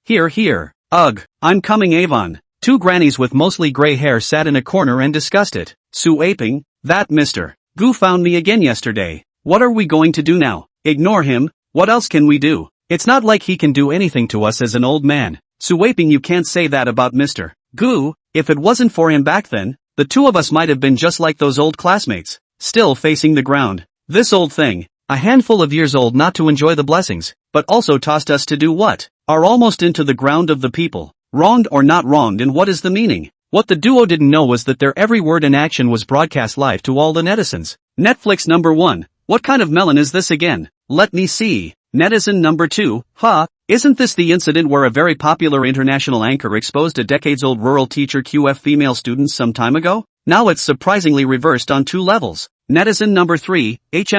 here. Ugh, I'm coming Avon. Two grannies with mostly gray hair sat in a corner and discussed it. Su aping, that Mr. Gu found me again yesterday. What are we going to do now? Ignore him, what else can we do? It's not like he can do anything to us as an old man. Su aping, you can't say that about Mr. Gu. If it wasn't for him back then, the two of us might have been just like those old classmates, still facing the ground. This old thing, a handful of years old, not to enjoy the blessings, but also tossed us to do what? Are almost into the ground of the people. Wronged or not wronged, and what is the meaning? What the duo didn't know was that their every word and action was broadcast live to all the netizens. Netflix number 1. What kind of melon is this again? Let me see. Netizen number 2. Isn't this the incident where a very popular international anchor exposed a decades-old rural teacher QF female students some time ago? Now it's surprisingly reversed on 2 levels. Netizen number 3. It's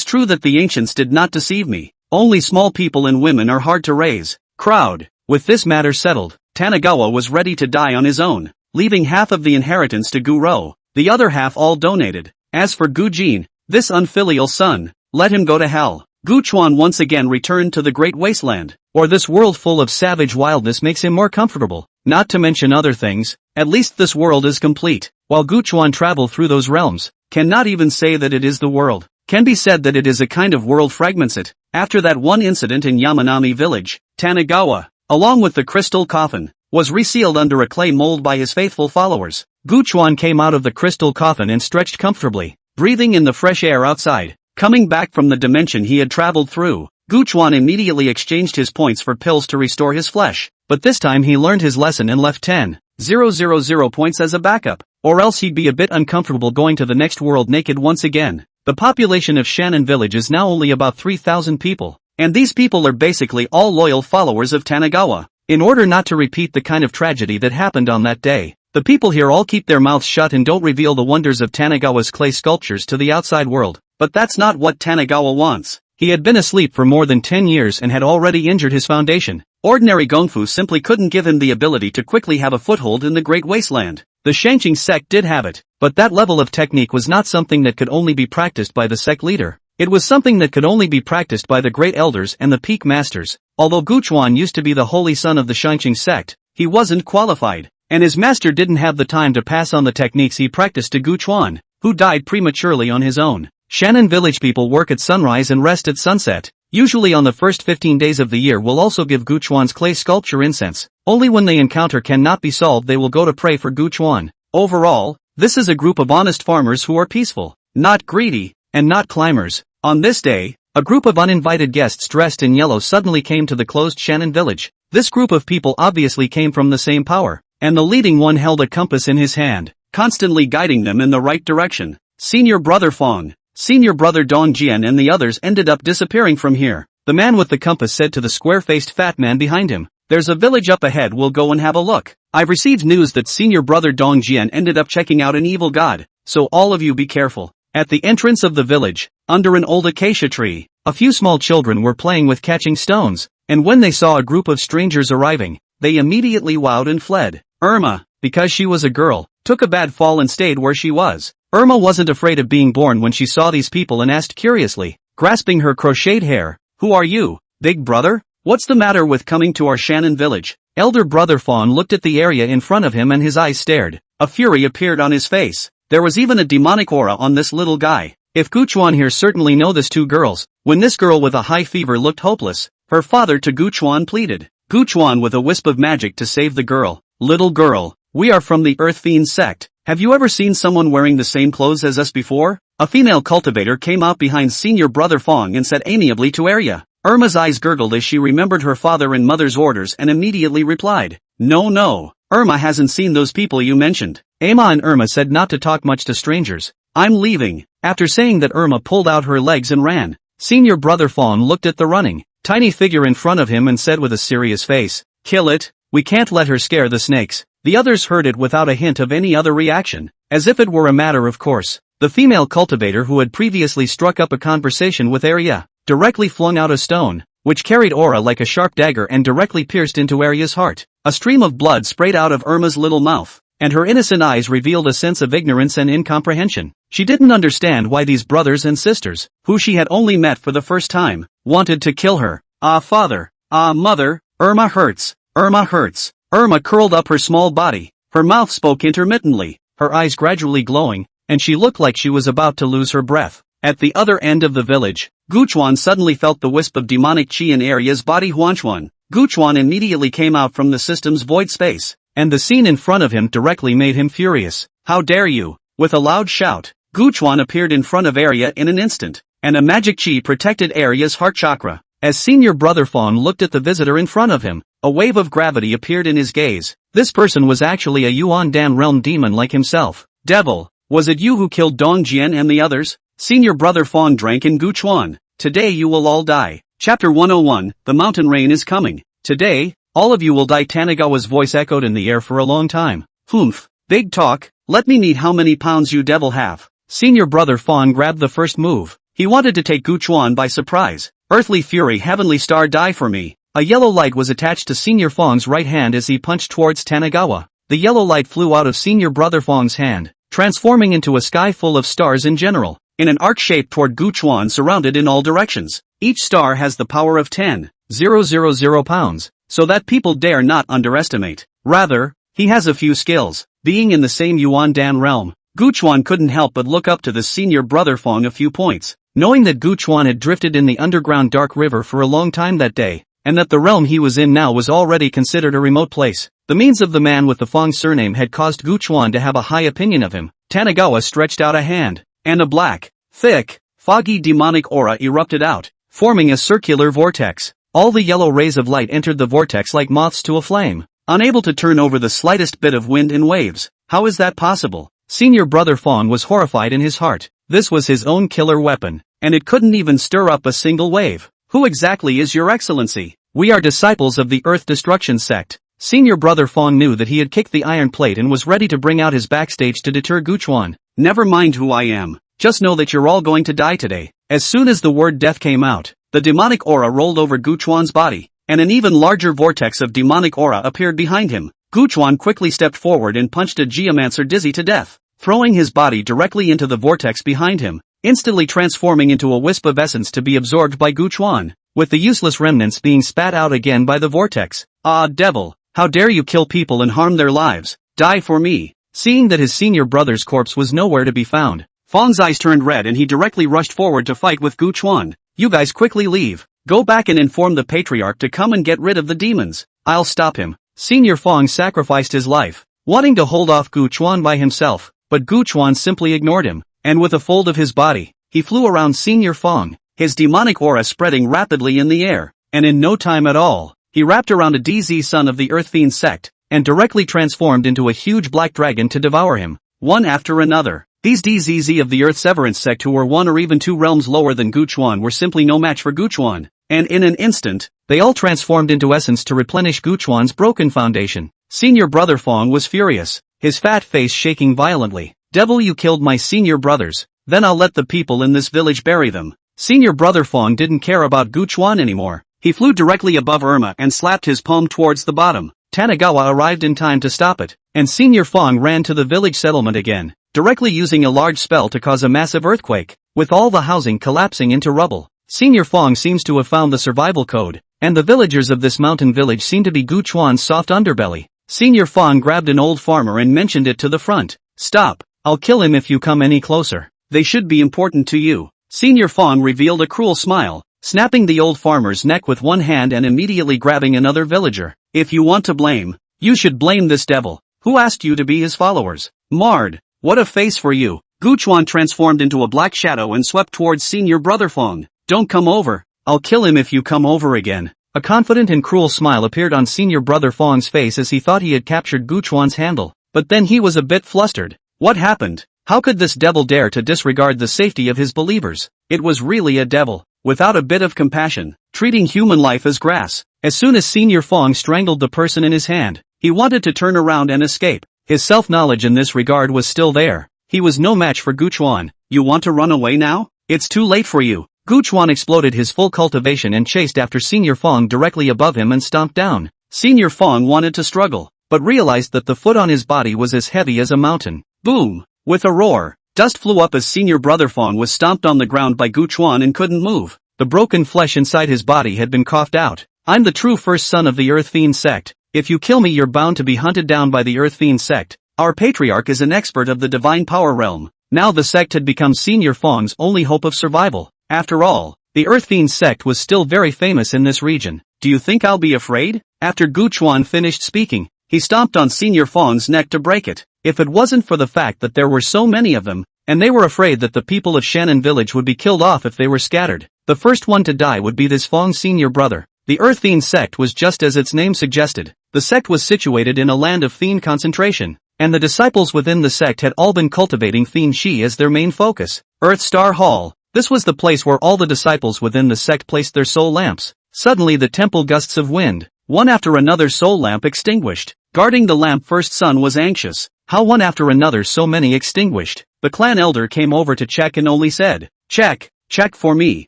true that the ancients did not deceive me. Only small people and women are hard to raise. Crowd. With this matter settled, Tanagawa was ready to die on his own, leaving half of the inheritance to Gu-ro, the other half all donated. As for Gu-jin, this unfilial son, let him go to hell. Gu-chuan once again returned to the great wasteland, or this world full of savage wildness makes him more comfortable, not to mention other things. At least this world is complete. While Gu-chuan traveled through those realms, cannot even say that it is the world. Can be said that it is a kind of world fragmented. After that one incident in Yamanami village, Tanagawa, along with the crystal coffin, was resealed under a clay mold by his faithful followers. Gu-chuan came out of the crystal coffin and stretched comfortably, breathing in the fresh air outside. Coming back from the dimension he had traveled through, Gu-chuan immediately exchanged his points for pills to restore his flesh, but this time he learned his lesson and left 10,000 points as a backup, or else he'd be a bit uncomfortable going to the next world naked once again. The population of Shannon village is now only about 3,000 people, and these people are basically all loyal followers of Tanagawa. In order not to repeat the kind of tragedy that happened on that day, the people here all keep their mouths shut and don't reveal the wonders of Tanagawa's clay sculptures to the outside world. But that's not what Tanagawa wants. He had been asleep for more than 10 years and had already injured his foundation. Ordinary Gongfu simply couldn't give him the ability to quickly have a foothold in the Great Wasteland. The Shangqing sect did have it, but that level of technique was not something that could only be practiced by the sect leader. It was something that could only be practiced by the great elders and the peak masters. Although Gu-chuan used to be the holy son of the Shangqing sect, he wasn't qualified, and his master didn't have the time to pass on the techniques he practiced to Gu-chuan, who died prematurely on his own. Shannon village people work at sunrise and rest at sunset. Usually on the first 15 days of the year will also give Gu-chuan's clay sculpture incense. Only when they encounter cannot be solved they will go to pray for Gu-chuan. Overall, this is a group of honest farmers who are peaceful, not greedy, and not climbers. On this day, a group of uninvited guests dressed in yellow suddenly came to the closed Shannon village. This group of people obviously came from the same power, and the leading one held a compass in his hand, constantly guiding them in the right direction. Senior Brother Fong, Senior Brother Dong Jian and the others ended up disappearing from here. The man with the compass said to the square-faced fat man behind him, "There's a village up ahead, we'll go and have a look. I've received news that Senior Brother Dong Jian ended up checking out an evil god, so all of you be careful." At the entrance of the village, under an old acacia tree, a few small children were playing with catching stones, and when they saw a group of strangers arriving, they immediately wowed and fled. Irma, because she was a girl, took a bad fall and stayed where she was. Irma wasn't afraid of being born when she saw these people and asked curiously, grasping her crocheted hair, "Who are you, big brother? What's the matter with coming to our Shannon village?" Elder Brother Fawn looked at the area in front of him and his eyes stared. A fury appeared on his face. There was even a demonic aura on this little guy. If Gu-chuan here certainly know this two girls. When this girl with a high fever looked hopeless, her father to Gu-chuan pleaded. Gu-chuan with a wisp of magic to save the girl. "Little girl, we are from the Earth Fiend sect. Have you ever seen someone wearing the same clothes as us before?" A female cultivator came out behind Senior Brother Fong and said amiably to Arya. Irma's eyes gurgled as she remembered her father and mother's orders and immediately replied, No, Irma hasn't seen those people you mentioned." Ama and Irma said not to talk much to strangers. "I'm leaving." After saying that, Irma pulled out her legs and ran. Senior Brother Fawn looked at the running, tiny figure in front of him and said with a serious face, "Kill it, we can't let her scare the snakes." The others heard it without a hint of any other reaction, as if it were a matter of course. The female cultivator who had previously struck up a conversation with Arya, directly flung out a stone, which carried aura like a sharp dagger and directly pierced into Arya's heart. A stream of blood sprayed out of Irma's little mouth. and her innocent eyes revealed a sense of ignorance and incomprehension. She didn't understand why these brothers and sisters, who she had only met for the first time, wanted to kill her. Ah, father. Ah, mother. Irma hurts. Irma hurts. Irma curled up her small body. Her mouth spoke intermittently, her eyes gradually glowing, and she looked like she was about to lose her breath. At the other end of the village, Guchuan suddenly felt the wisp of demonic chi in Arya's body. Huanchuan. Guchuan immediately came out from the system's void space, and the scene in front of him directly made him furious. How dare you! With a loud shout, Guchuan appeared in front of Arya in an instant, and a magic chi protected Arya's heart chakra. As senior brother Fawn looked at the visitor in front of him, a wave of gravity appeared in his gaze. This person was actually a Yuan Dan realm demon like himself. Devil, was it you who killed Dong Jian and the others? Senior brother Fawn drank in Guchuan. Today you will all die. Chapter 101, The Mountain Rain is Coming. Today, all of you will die. Tanagawa's voice echoed in the air for a long time. Humph, big talk, let me meet how many pounds you devil have. Senior brother Fawn grabbed the first move. He wanted to take Guchuan by surprise. Earthly fury, heavenly star, die for me. A yellow light was attached to Senior Fong's right hand as he punched towards Tanagawa. The yellow light flew out of Senior brother Fong's hand, transforming into a sky full of stars in general, in an arc shape toward Guchuan, surrounded in all directions. Each star has the power of 10,000 pounds, so that people dare not underestimate. Rather, he has a few skills. Being in the same Yuan Dan realm, Guchuan couldn't help but look up to the senior brother Fong a few points. Knowing that Guchuan had drifted in the underground dark river for a long time that day, and that the realm he was in now was already considered a remote place, the means of the man with the Fong surname had caused Guchuan to have a high opinion of him. Tanagawa stretched out a hand, and a black, thick, foggy demonic aura erupted out, forming a circular vortex. All the yellow rays of light entered the vortex like moths to a flame, unable to turn over the slightest bit of wind in waves. How is that possible? Senior brother Fong was horrified in his heart. This was his own killer weapon, and it couldn't even stir up a single wave. Who exactly is your excellency? We are disciples of the Earth Destruction sect. Senior brother Fong knew that he had kicked the iron plate and was ready to bring out his backstage to deter Guchuan. Never mind who I am. Just know that you're all going to die today. As soon as the word death came out, the demonic aura rolled over Guchuan's body, and an even larger vortex of demonic aura appeared behind him. Guchuan quickly stepped forward and punched a geomancer dizzy to death, throwing his body directly into the vortex behind him, instantly transforming into a wisp of essence to be absorbed by Guchuan, with the useless remnants being spat out again by the vortex. Ah, devil, how dare you kill people and harm their lives? Die for me. Seeing that his senior brother's corpse was nowhere to be found, Fong's eyes turned red and he directly rushed forward to fight with Guchuan. You guys quickly leave. Go back and inform the patriarch to come and get rid of the demons. I'll stop him. Senior Fong sacrificed his life, wanting to hold off Guchuan by himself, but Guchuan simply ignored him, and with a fold of his body, he flew around Senior Fong, his demonic aura spreading rapidly in the air, and in no time at all, he wrapped around a DZ son of the Earth Fiend sect, and directly transformed into a huge black dragon to devour him, one after another. These DZZ of the Earth Severance sect, who were one or even two realms lower than Guchuan, were simply no match for Guchuan, and in an instant, they all transformed into essence to replenish Guchuan's broken foundation. Senior brother Fong was furious, his fat face shaking violently. Devil, you killed my senior brothers, then I'll let the people in this village bury them. Senior brother Fong didn't care about Guchuan anymore. He flew directly above Irma and slapped his palm towards the bottom. Tanagawa arrived in time to stop it, and Senior Fong ran to the village settlement again, directly using a large spell to cause a massive earthquake, with all the housing collapsing into rubble. Senior Fong seems to have found the survival code, and the villagers of this mountain village seem to be Guchuan's soft underbelly. Senior Fong grabbed an old farmer and mentioned it to the front. Stop, I'll kill him if you come any closer. They should be important to you. Senior Fong revealed a cruel smile, snapping the old farmer's neck with one hand and immediately grabbing another villager. If you want to blame, you should blame this devil. Who asked you to be his followers? Marred, what a face for you. Guchuan transformed into a black shadow and swept towards senior brother Fong. Don't come over. I'll kill him if you come over again. A confident and cruel smile appeared on senior brother Fong's face as he thought he had captured Guchuan's handle. But then he was a bit flustered. What happened? How could this devil dare to disregard the safety of his believers? It was really a devil, without a bit of compassion, treating human life as grass. As soon as Senior Fong strangled the person in his hand, he wanted to turn around and escape. His self-knowledge in this regard was still there. He was no match for Guchuan. You want to run away now? It's too late for you. Guchuan exploded his full cultivation and chased after Senior Fong directly above him and stomped down. Senior Fong wanted to struggle, but realized that the foot on his body was as heavy as a mountain. Boom! With a roar, dust flew up as senior brother Fong was stomped on the ground by Gu Chuan and couldn't move. The broken flesh inside his body had been coughed out. I'm the true first son of the Earth Fiend sect. If you kill me, you're bound to be hunted down by the Earth Fiend sect. Our patriarch is an expert of the divine power realm. Now the sect had become Senior Fong's only hope of survival. After all, the Earth Fiend sect was still very famous in this region. Do you think I'll be afraid? After Gu Chuan finished speaking, he stomped on Senior Fong's neck to break it. If it wasn't for the fact that there were so many of them, and they were afraid that the people of Shannon village would be killed off if they were scattered, the first one to die would be this Fong senior brother. The Earth Fiend sect was just as its name suggested. The sect was situated in a land of fiend concentration, and the disciples within the sect had all been cultivating fiend shi as their main focus. Earth Star Hall. This was the place where all the disciples within the sect placed their soul lamps. Suddenly the temple gusts of wind, one after another soul lamp extinguished. Guarding the lamp first son was anxious. How one after another so many extinguished? The clan elder came over to check and only said, check for me.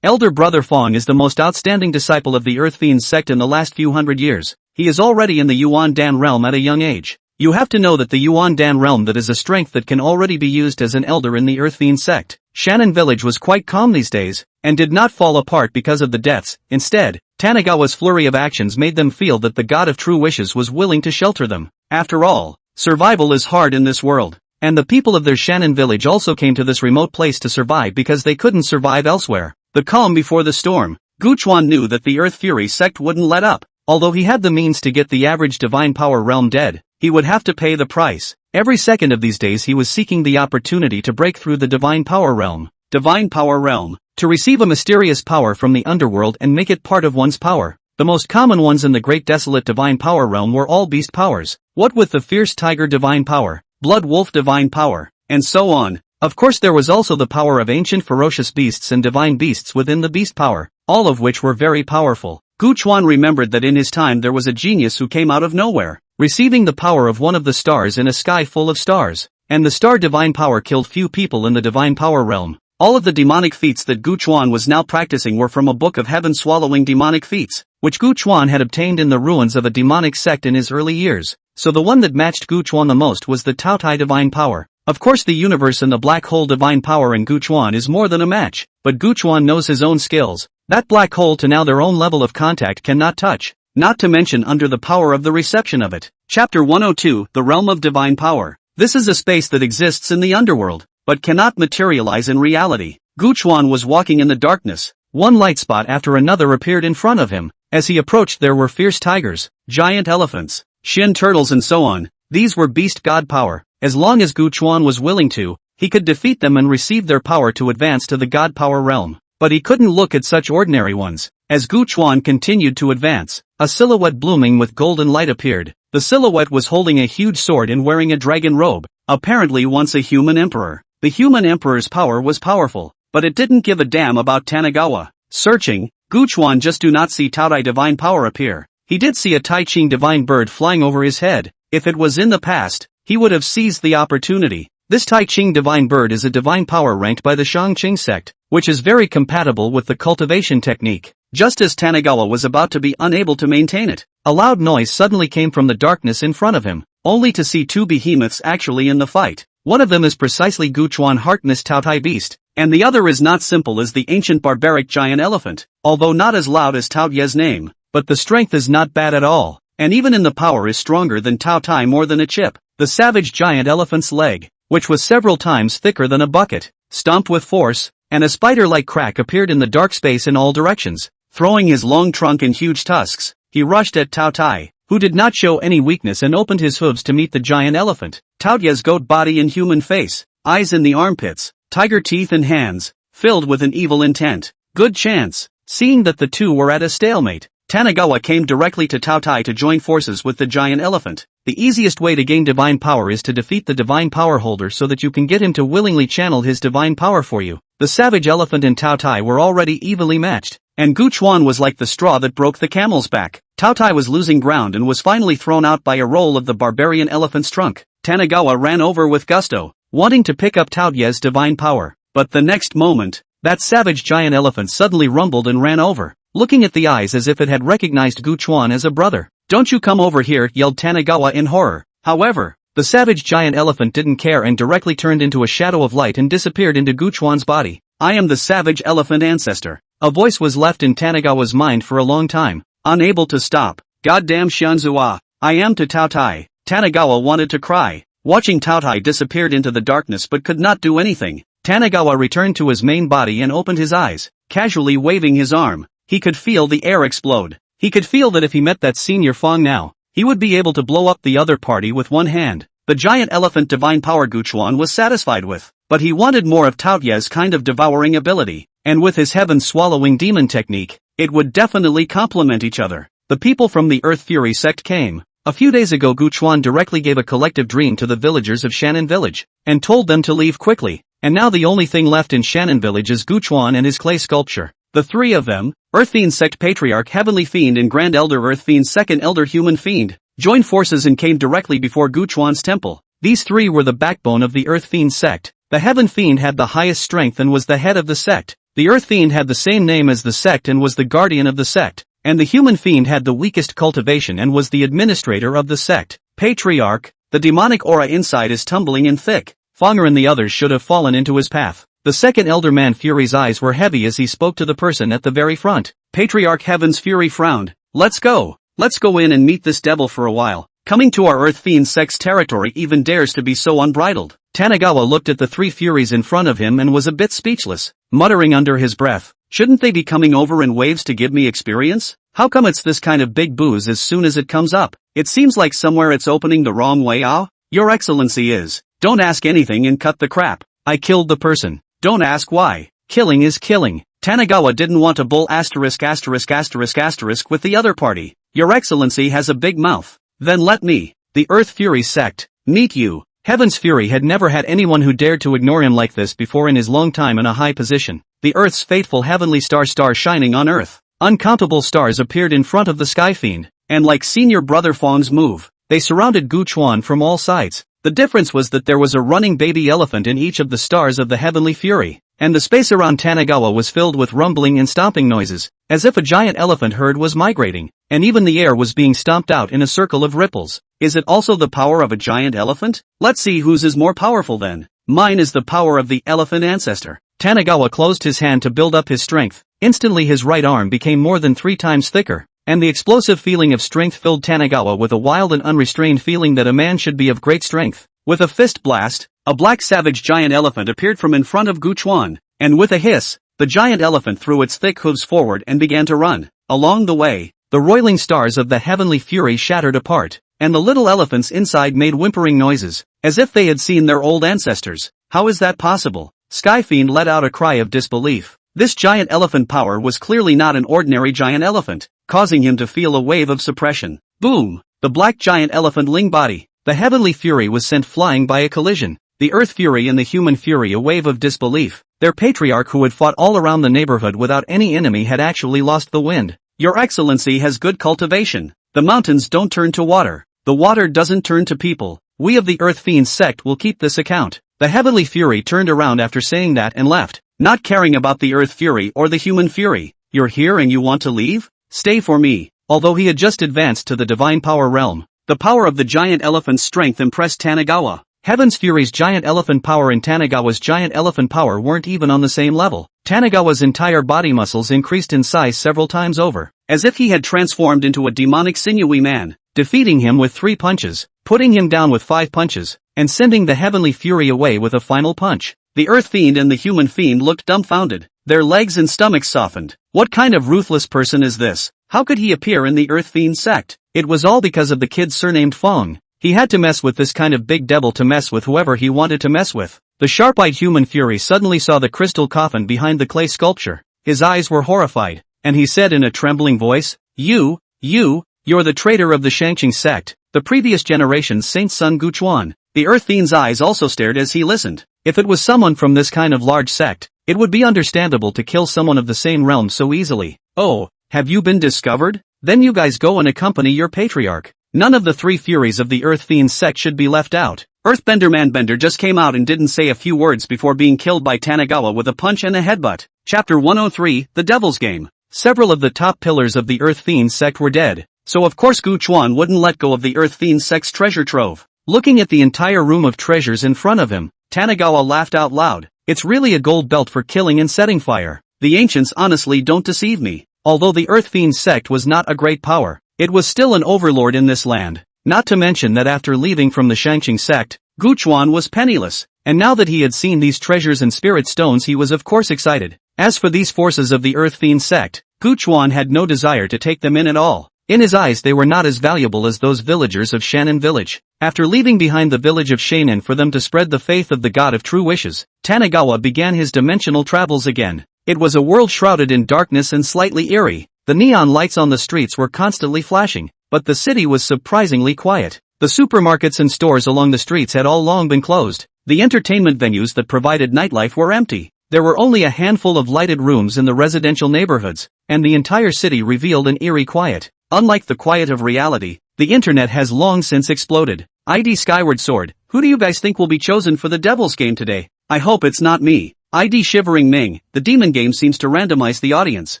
Elder brother Fong is the most outstanding disciple of the Earth Fiend sect in the last few hundred years. He is already in the Yuan Dan realm at a young age. You have to know that the Yuan Dan realm that is a strength that can already be used as an elder in the Earth Fiend sect. Shannon village was quite calm these days, and did not fall apart because of the deaths. Instead, Tanagawa's flurry of actions made them feel that the god of true wishes was willing to shelter them. After all, survival is hard in this world, and the people of their Shannon village also came to this remote place to survive because they couldn't survive elsewhere. The calm before the storm. Gu Chuan knew that the Earth Fury sect wouldn't let up. Although he had the means to get the average divine power realm dead, he would have to pay the price. Every second of these days he was seeking the opportunity to break through the divine power realm. Divine power realm. To receive a mysterious power from the underworld and make it part of one's power. The most common ones in the great desolate divine power realm were all beast powers. What with the fierce tiger divine power, blood wolf divine power, and so on. Of course there was also the power of ancient ferocious beasts and divine beasts within the beast power, all of which were very powerful. Gu Chuan remembered that in his time there was a genius who came out of nowhere, receiving the power of one of the stars in a sky full of stars, and the star divine power killed few people in the divine power realm. All of the demonic feats that Gu Chuan was now practicing were from a book of heaven-swallowing demonic feats, which Gu Chuan had obtained in the ruins of a demonic sect in his early years, so the one that matched Gu Chuan the most was the Tao Tai divine power. Of course the universe and the black hole divine power in Gu Chuan is more than a match, but Gu Chuan knows his own skills. That black hole to now their own level of contact cannot touch, not to mention under the power of the reception of it. Chapter 102, The Realm of Divine Power. This is a space that exists in the underworld, but cannot materialize in reality. Gu Chuan was walking in the darkness. One light spot after another appeared in front of him. As he approached there were fierce tigers, giant elephants, shin turtles and so on. These were beast god power. As long as Gu Chuan was willing to, he could defeat them and receive their power to advance to the god power realm. But he couldn't look at such ordinary ones. As Gu Chuan continued to advance, a silhouette blooming with golden light appeared. The silhouette was holding a huge sword and wearing a dragon robe, apparently once a human emperor. The human emperor's power was powerful, but it didn't give a damn about Tanagawa. Searching, Gu Chuan just do not see Taodai divine power appear. He did see a Tai Ching divine bird flying over his head. If it was in the past, he would have seized the opportunity. This Tai Ching divine bird is a divine power ranked by the Shang-Ching sect, which is very compatible with the cultivation technique. Just as Tanagawa was about to be unable to maintain it, a loud noise suddenly came from the darkness in front of him, only to see two behemoths actually in the fight. One of them is precisely Gu Chuan Harkness Taotai beast, and the other is not simple as the ancient barbaric giant elephant, although not as loud as Tao Ye's name, but the strength is not bad at all, and even in the power is stronger than Tao Tai more than a chip. The savage giant elephant's leg, which was several times thicker than a bucket, stomped with force, and a spider-like crack appeared in the dark space in all directions. Throwing his long trunk and huge tusks, he rushed at Tao Tai, who did not show any weakness and opened his hooves to meet the giant elephant. Tao Ye's goat body and human face, eyes in the armpits, tiger teeth and hands, filled with an evil intent. Good chance. Seeing that the two were at a stalemate, Tanagawa came directly to Tao Tai to join forces with the giant elephant. The easiest way to gain divine power is to defeat the divine power holder so that you can get him to willingly channel his divine power for you. The savage elephant and Tao Tai were already evenly matched, and Gu Chuan was like the straw that broke the camel's back. Tao Tai was losing ground and was finally thrown out by a roll of the barbarian elephant's trunk. Tanagawa ran over with gusto, wanting to pick up Tao Ye's divine power. But the next moment, that savage giant elephant suddenly rumbled and ran over, looking at the eyes as if it had recognized Gu Chuan as a brother. Don't you come over here, yelled Tanagawa in horror. However, the savage giant elephant didn't care and directly turned into a shadow of light and disappeared into Guchuan's body. I am the savage elephant ancestor. A voice was left in Tanagawa's mind for a long time, unable to stop. Goddamn Xianzua, I am to Taotai. Tanagawa wanted to cry. Watching Taotai disappeared into the darkness but could not do anything. Tanagawa returned to his main body and opened his eyes, casually waving his arm. He could feel the air explode. He could feel that if he met that senior Fong now, he would be able to blow up the other party with one hand. The giant elephant divine power Guchuan was satisfied with, but he wanted more of Taoyue's kind of devouring ability, and with his heaven-swallowing demon technique, it would definitely complement each other. The people from the Earth Fury sect came. A few days ago Guchuan directly gave a collective dream to the villagers of Shannon Village, and told them to leave quickly, and now the only thing left in Shannon Village is Guchuan and his clay sculpture. The three of them, Earth Fiend Sect Patriarch Heavenly Fiend and Grand Elder Earth Fiend Second Elder Human Fiend, joined forces and came directly before Guchuan's temple. These three were the backbone of the Earth Fiend Sect. The Heaven Fiend had the highest strength and was the head of the sect. The Earth Fiend had the same name as the sect and was the guardian of the sect. And the Human Fiend had the weakest cultivation and was the administrator of the sect. Patriarch, the demonic aura inside is tumbling and thick. Fonger and the others should have fallen into his path. The second Elder Man Fury's eyes were heavy as he spoke to the person at the very front. Patriarch Heaven's Fury frowned. Let's go. Let's go in and meet this devil for a while. Coming to our Earth Fiend Sect's territory even dares to be so unbridled. Tanagawa looked at the three Furies in front of him and was a bit speechless, muttering under his breath. Shouldn't they be coming over in waves to give me experience? How come it's this kind of big booze as soon as it comes up? It seems like somewhere it's opening the wrong way. Your Excellency is. Don't ask anything and cut the crap. I killed the person. Don't ask why. Killing is killing. Tanagawa didn't want to bull ***** with the other party. Your Excellency has a big mouth. Then let me, the Earth Fury sect, meet you. Heaven's Fury had never had anyone who dared to ignore him like this before in his long time in a high position. The Earth's fateful heavenly star shining on Earth. Uncountable stars appeared in front of the Sky Fiend, and like Senior Brother Fong's move, they surrounded Guchuan from all sides. The difference was that there was a running baby elephant in each of the stars of the Heavenly Fury, and the space around Tanagawa was filled with rumbling and stomping noises, as if a giant elephant herd was migrating, and even the air was being stomped out in a circle of ripples. Is it also the power of a giant elephant? Let's see whose is more powerful then. Mine is the power of the elephant ancestor. Tanagawa closed his hand to build up his strength. Instantly his right arm became more than 3 times thicker, and the explosive feeling of strength filled Tanagawa with a wild and unrestrained feeling that a man should be of great strength. With a fist blast, a black savage giant elephant appeared from in front of Guchuan, and with a hiss, the giant elephant threw its thick hooves forward and began to run. Along the way, the roiling stars of the Heavenly Fury shattered apart, and the little elephants inside made whimpering noises, as if they had seen their old ancestors. How is that possible? Skyfiend let out a cry of disbelief. This giant elephant power was clearly not an ordinary giant elephant, causing him to feel a wave of suppression. Boom! The black giant elephant ling body. The Heavenly Fury was sent flying by a collision. The Earth Fury and the Human Fury a wave of disbelief. Their patriarch who had fought all around the neighborhood without any enemy had actually lost the wind. Your Excellency has good cultivation. The mountains don't turn to water. The water doesn't turn to people. We of the Earth Fiend sect will keep this account. The Heavenly Fury turned around after saying that and left, not caring about the Earth Fury or the Human Fury. You're here and you want to leave? Stay for me. Although he had just advanced to the Divine Power realm, the power of the giant elephant's strength impressed Tanagawa. Heaven's Fury's giant elephant power and Tanagawa's giant elephant power weren't even on the same level. Tanagawa's entire body muscles increased in size several times over, as if he had transformed into a demonic sinewy man, defeating him with 3 punches, putting him down with 5 punches, and sending the Heavenly Fury away with a final punch. The Earth Fiend and the Human Fiend looked dumbfounded. Their legs and stomachs softened. What kind of ruthless person is this? How could he appear in the Earth Fiend sect? It was all because of the kid surnamed Fong. He had to mess with this kind of big devil to mess with whoever he wanted to mess with. The sharp-eyed Human Fury suddenly saw the crystal coffin behind the clay sculpture. His eyes were horrified, and he said in a trembling voice, You're the traitor of the Shangqing sect, the previous generation's saint's son Guchuan. The Earth Fiend's eyes also stared as he listened. If it was someone from this kind of large sect, it would be understandable to kill someone of the same realm so easily. Oh, have you been discovered? Then you guys go and accompany your patriarch. None of the 3 Furies of the Earth Fiend sect should be left out. Earthbender Manbender just came out and didn't say a few words before being killed by Tanagawa with a punch and a headbutt. Chapter 103, The Devil's Game. Several of the top pillars of the Earth Fiend sect were dead. so of course Gu Chuan wouldn't let go of the Earth Fiend's sex treasure trove. Looking at the entire room of treasures in front of him, Tanigawa laughed out loud. It's really a gold belt for killing and setting fire. The ancients honestly don't deceive me. Although the Earth Fiend's sect was not a great power, it was still an overlord in this land. Not to mention that after leaving from the Shangqing sect, Gu Chuan was penniless, and now that he had seen these treasures and spirit stones he was of course excited. As for these forces of the Earth Fiend sect, Gu Chuan had no desire to take them in at all. In his eyes they were not as valuable as those villagers of Shannon village. After leaving behind the village of Shannon for them to spread the faith of the god of true wishes, Tanigawa began his dimensional travels again. It was a world shrouded in darkness and slightly eerie. The neon lights on the streets were constantly flashing, but the city was surprisingly quiet. The supermarkets and stores along the streets had all long been closed. The entertainment venues that provided nightlife were empty. There were only a handful of lighted rooms in the residential neighborhoods, and the entire city revealed an eerie quiet. Unlike the quiet of reality, the internet has long since exploded. ID Skyward Sword, who do you guys think will be chosen for the Devil's Game today? I hope it's not me. ID Shivering Ming, the demon game seems to randomize the audience.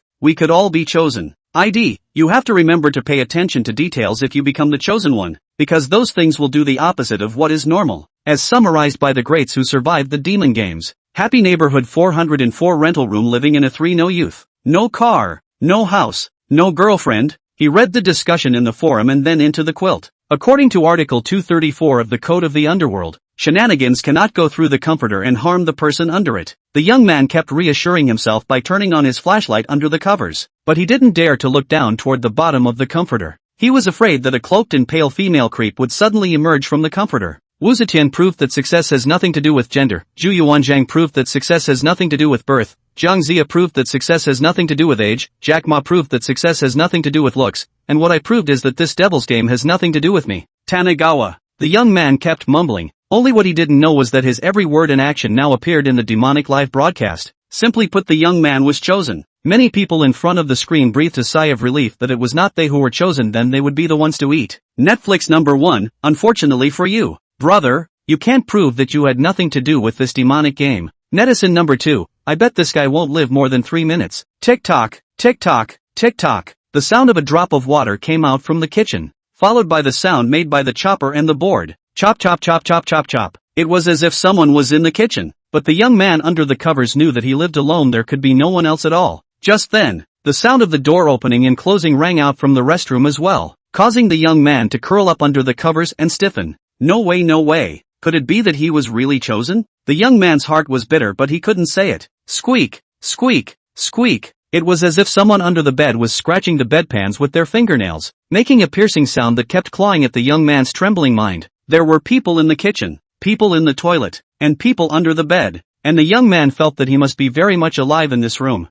We could all be chosen. ID, you have to remember to pay attention to details if you become the chosen one, because those things will do the opposite of what is normal, as summarized by the greats who survived the demon games. Happy Neighborhood 404 rental room living in a 3 no youth, no car, no house, no girlfriend. He read the discussion in the forum and then into the quilt. According to Article 234 of the Code of the Underworld, shenanigans cannot go through the comforter and harm the person under it. The young man kept reassuring himself by turning on his flashlight under the covers, but he didn't dare to look down toward the bottom of the comforter. He was afraid that a cloaked and pale female creep would suddenly emerge from the comforter. Wu Zetian proved that success has nothing to do with gender. Zhu Yuanzhang proved that success has nothing to do with birth. Zhang Zia proved that success has nothing to do with age. Jack Ma proved that success has nothing to do with looks. And what I proved is that this devil's game has nothing to do with me. Tanigawa. The young man kept mumbling. Only what he didn't know was that his every word and action now appeared in the demonic live broadcast. Simply put, the young man was chosen. Many people in front of the screen breathed a sigh of relief that it was not they who were chosen, then they would be the ones to eat. Netflix number 1, unfortunately for you. Brother, you can't prove that you had nothing to do with this demonic game. Netizen number 2, I bet this guy won't live more than 3 minutes. Tick tock, tick tock, tick tock. The sound of a drop of water came out from the kitchen, followed by the sound made by the chopper and the board. Chop chop chop chop chop chop. It was as if someone was in the kitchen, but the young man under the covers knew that he lived alone, there could be no one else at all. Just then, the sound of the door opening and closing rang out from the restroom as well, causing the young man to curl up under the covers and stiffen. No way, no way. Could it be that he was really chosen? The young man's heart was bitter, but he couldn't say it. Squeak, squeak, squeak. It was as if someone under the bed was scratching the bedpans with their fingernails, making a piercing sound that kept clawing at the young man's trembling mind. There were people in the kitchen, people in the toilet, and people under the bed, and the young man felt that he must be very much alive in this room.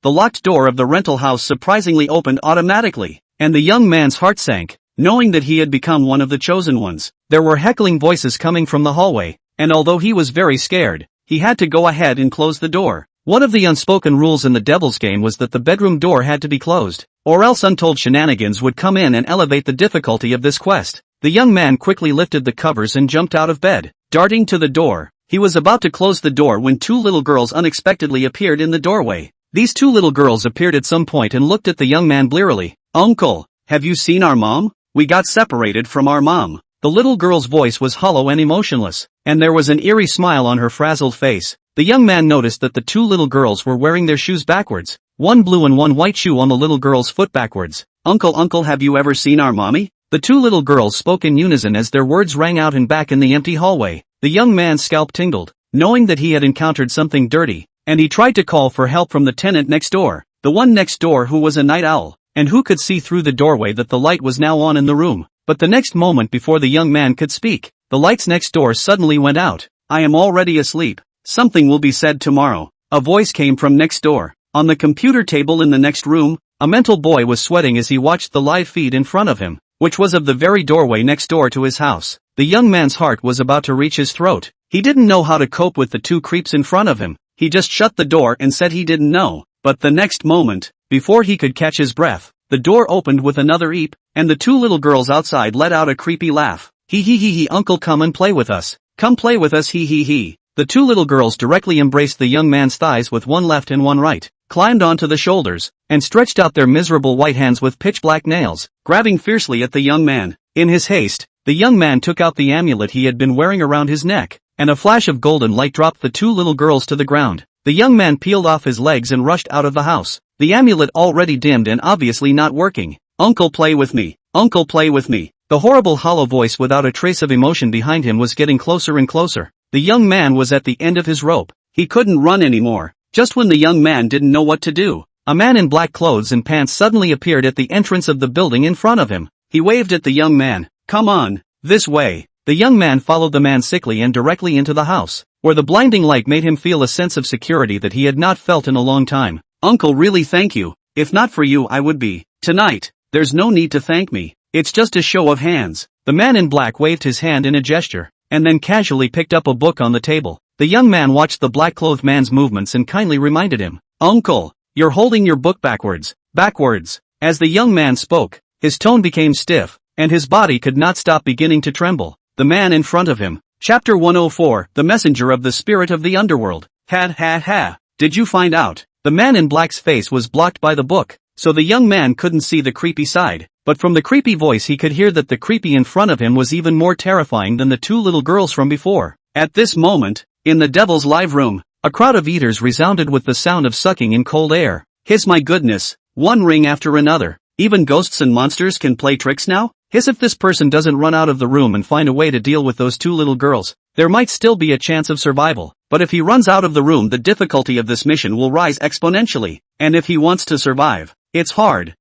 The locked door of the rental house surprisingly opened automatically, and the young man's heart sank, knowing that he had become one of the chosen ones. There were heckling voices coming from the hallway, and although he was very scared, he had to go ahead and close the door. One of the unspoken rules in the Devil's Game was that the bedroom door had to be closed, or else untold shenanigans would come in and elevate the difficulty of this quest. The young man quickly lifted the covers and jumped out of bed, darting to the door. He was about to close the door when 2 little girls unexpectedly appeared in the doorway. These 2 little girls appeared at some point and looked at the young man blearily. Uncle, have you seen our mom? We got separated from our mom. The little girl's voice was hollow and emotionless, and there was an eerie smile on her frazzled face. The young man noticed that the 2 little girls were wearing their shoes backwards, one blue and one white shoe on the little girl's foot backwards. Uncle, have you ever seen our mommy? The 2 little girls spoke in unison as their words rang out and back in the empty hallway. The young man's scalp tingled, knowing that he had encountered something dirty, and he tried to call for help from the tenant next door, the one next door who was a night owl, and who could see through the doorway that the light was now on in the room. But the next moment, before the young man could speak, the lights next door suddenly went out. I am already asleep. Something will be said tomorrow. A voice came from next door. On the computer table in the next room, a mental boy was sweating as he watched the live feed in front of him, which was of the very doorway next door to his house. The young man's heart was about to reach his throat. He didn't know how to cope with the 2 creeps in front of him. He just shut the door and said he didn't know. But the next moment, before he could catch his breath, the door opened with another eep, and the 2 little girls outside let out a creepy laugh. He, uncle, come and play with us. Come play with us, he. The 2 little girls directly embraced the young man's thighs with one left and one right, climbed onto the shoulders, and stretched out their miserable white hands with pitch-black nails, grabbing fiercely at the young man. In his haste, the young man took out the amulet he had been wearing around his neck, and a flash of golden light dropped the two little girls to the ground. The young man peeled off his legs and rushed out of the house, the amulet already dimmed and obviously not working. "Uncle, play with me. Uncle, play with me." The horrible hollow voice without a trace of emotion behind him was getting closer and closer. The young man was at the end of his rope. He couldn't run anymore. Just when the young man didn't know what to do, a man in black clothes and pants suddenly appeared at the entrance of the building in front of him. He waved at the young man. "Come on, this way." The young man followed the man sickly and directly into the house, where the blinding light made him feel a sense of security that he had not felt in a long time. "Uncle, really thank you. If not for you I would be. Tonight, there's no need to thank me. It's just a show of hands." The man in black waved his hand in a gesture, and then casually picked up a book on the table. The young man watched the black-clothed man's movements and kindly reminded him, "Uncle, you're holding your book backwards." Backwards. As the young man spoke, his tone became stiff, and his body could not stop beginning to tremble. The man in front of him. Chapter 104, The Messenger of the Spirit of the Underworld. Ha. Did you find out? The man in black's face was blocked by the book, so the young man couldn't see the creepy side, but from the creepy voice he could hear that the creepy in front of him was even more terrifying than the two little girls from before. At this moment, in the Devil's Live Room, a crowd of eaters resounded with the sound of sucking in cold air. "Hiss, my goodness, one ring after another. Even ghosts and monsters can play tricks now? Hiss, if this person doesn't run out of the room and find a way to deal with those two little girls, there might still be a chance of survival. But if he runs out of the room, the difficulty of this mission will rise exponentially. And if he wants to survive, it's hard.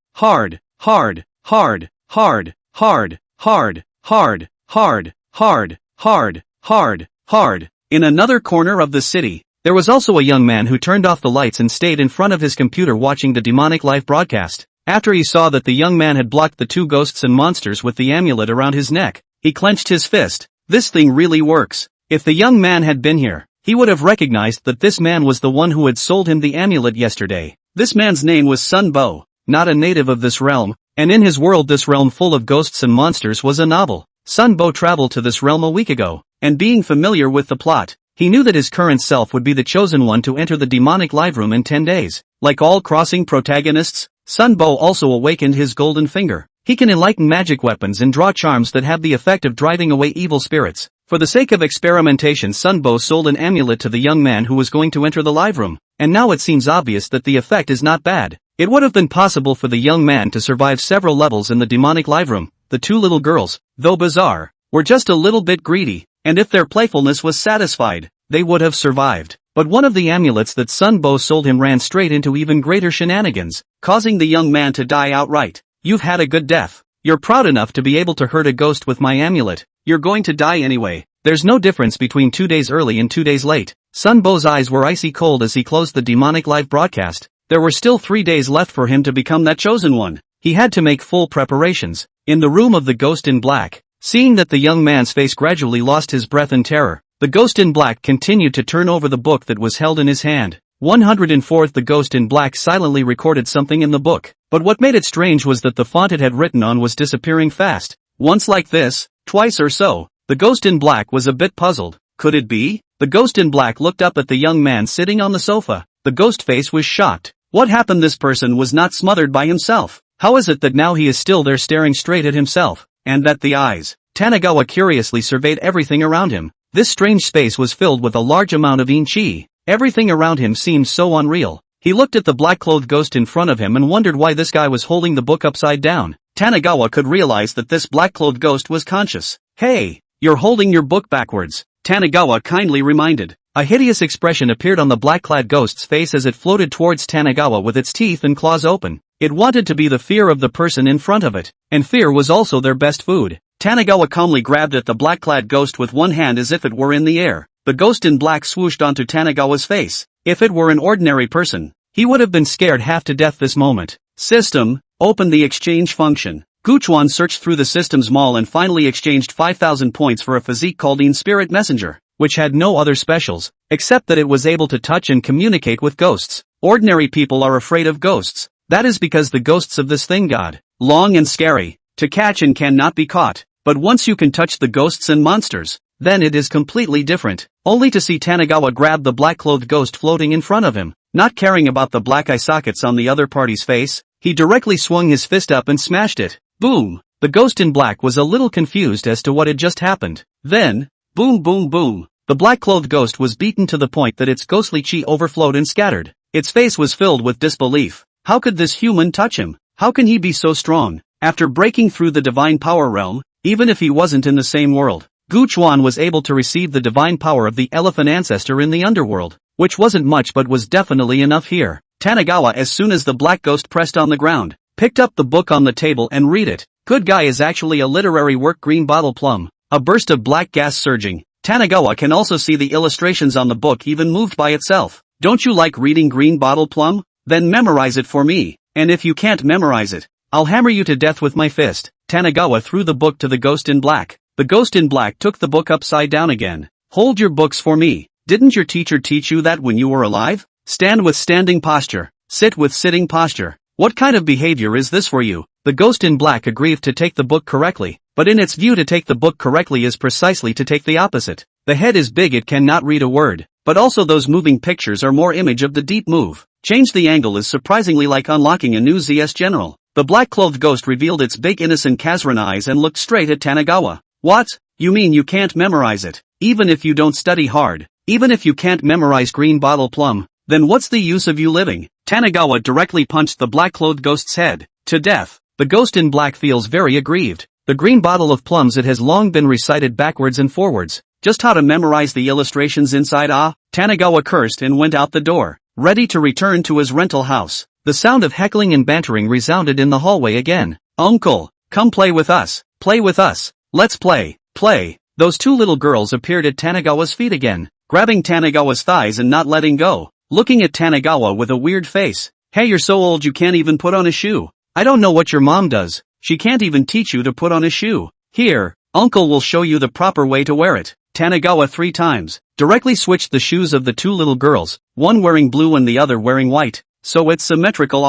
In another corner of the city, there was also a young man who turned off the lights and stayed in front of his computer watching the demonic live broadcast. After he saw that the young man had blocked the two ghosts and monsters with the amulet around his neck, he clenched his fist. This thing really works. If the young man had been here, he would have recognized that this man was the one who had sold him the amulet yesterday. This man's name was Sun Bo, not a native of this realm, and in his world, this realm full of ghosts and monsters, was a novel. Sun Bo traveled to this realm a week ago, and being familiar with the plot, he knew that his current self would be the chosen one to enter the demonic live room in 10 days. Like all crossing protagonists, Sun Bo also awakened his golden finger. He can enlighten magic weapons and draw charms that have the effect of driving away evil spirits. For the sake of experimentation, Sun Bo sold an amulet to the young man who was going to enter the live room, and now it seems obvious that the effect is not bad. It would have been possible for the young man to survive several levels in the demonic live room. The two little girls, though bizarre, were just a little bit greedy, and if their playfulness was satisfied, they would have survived. But one of the amulets that Sun Bo sold him ran straight into even greater shenanigans, causing the young man to die outright. "You've had a good death. You're proud enough to be able to hurt a ghost with my amulet. You're going to die anyway. There's no difference between 2 days early and 2 days late." Sun Bo's eyes were icy cold as he closed the demonic live broadcast. There were still 3 days left for him to become that chosen one. He had to make full preparations. In the room of the ghost in black, seeing that the young man's face gradually lost his breath in terror, the ghost in black continued to turn over the book that was held in his hand. 104th. The ghost in black silently recorded something in the book, but what made it strange was that the font it had written on was disappearing fast. Once like this, twice or so. The ghost in black was a bit puzzled. Could it be? The ghost in black looked up at the young man sitting on the sofa. The ghost face was shocked. What happened? This person was not smothered by himself. How is it that now he is still there staring straight at himself? And that the eyes? Tanagawa curiously surveyed everything around him. This strange space was filled with a large amount of yin-chi. Everything around him seemed so unreal. He looked at the black-clothed ghost in front of him and wondered why this guy was holding the book upside down. Tanagawa could realize that this black-clothed ghost was conscious. "Hey, you're holding your book backwards," Tanagawa kindly reminded. A hideous expression appeared on the black-clad ghost's face as it floated towards Tanagawa with its teeth and claws open. It wanted to be the fear of the person in front of it, and fear was also their best food. Tanagawa calmly grabbed at the black-clad ghost with one hand as if it were in the air. The ghost in black swooshed onto Tanagawa's face. If it were an ordinary person, he would have been scared half to death this moment. System, open the exchange function. Guchuan searched through the system's mall and finally exchanged 5,000 points for a physique called Spirit Messenger, which had no other specials, except that it was able to touch and communicate with ghosts. Ordinary people are afraid of ghosts. That is because the ghosts of this thing got long and scary to catch and cannot be caught. But once you can touch the ghosts and monsters, then it is completely different. Only to see Tanagawa grab the black-clothed ghost floating in front of him. Not caring about the black eye sockets on the other party's face, he directly swung his fist up and smashed it. Boom! The ghost in black was a little confused as to what had just happened. Then, boom boom boom, the black-clothed ghost was beaten to the point that its ghostly chi overflowed and scattered. Its face was filled with disbelief. How could this human touch him? How can he be so strong? After breaking through the divine power realm, even if he wasn't in the same world, Gu Chuan was able to receive the divine power of the elephant ancestor in the underworld, which wasn't much but was definitely enough here. Tanagawa, as soon as the black ghost pressed on the ground, picked up the book on the table and read it. Good guy is actually a literary work. Green bottle plum. A burst of black gas surging. Tanagawa can also see the illustrations on the book even moved by itself. Don't you like reading Green Bottle Plum? Then memorize it for me. And if you can't memorize it, I'll hammer you to death with my fist. Tanagawa threw the book to the ghost in black. The ghost in black took the book upside down again. Hold your books for me. Didn't your teacher teach you that when you were alive? Stand with standing posture. Sit with sitting posture. What kind of behavior is this for you? The ghost in black agreed to take the book correctly, but in its view to take the book correctly is precisely to take the opposite. The head is big, it cannot read a word, but also those moving pictures are more image of the deep move. Change the angle is surprisingly like unlocking a new ZS General. The black-clothed ghost revealed its big innocent Kazran eyes and looked straight at Tanagawa. What? You mean you can't memorize it? Even if you don't study hard? Even if you can't memorize Green Bottle Plum? Then what's the use of you living? Tanagawa directly punched the black-clothed ghost's head to death. The ghost in black feels very aggrieved. The green bottle of plums, it has long been recited backwards and forwards. Just how to memorize the illustrations inside? Tanagawa cursed and went out the door, ready to return to his rental house. The sound of heckling and bantering resounded in the hallway again. Uncle, come play with us. Play with us. Let's play. Play. Those two little girls appeared at Tanagawa's feet again, grabbing Tanagawa's thighs and not letting go, looking at Tanagawa with a weird face. Hey, you're so old you can't even put on a shoe. I don't know what your mom does. She can't even teach you to put on a shoe. Here, Uncle will show you the proper way to wear it. Tanagawa 3 times, directly switched the shoes of the two little girls, one wearing blue and the other wearing white, so it's symmetrical.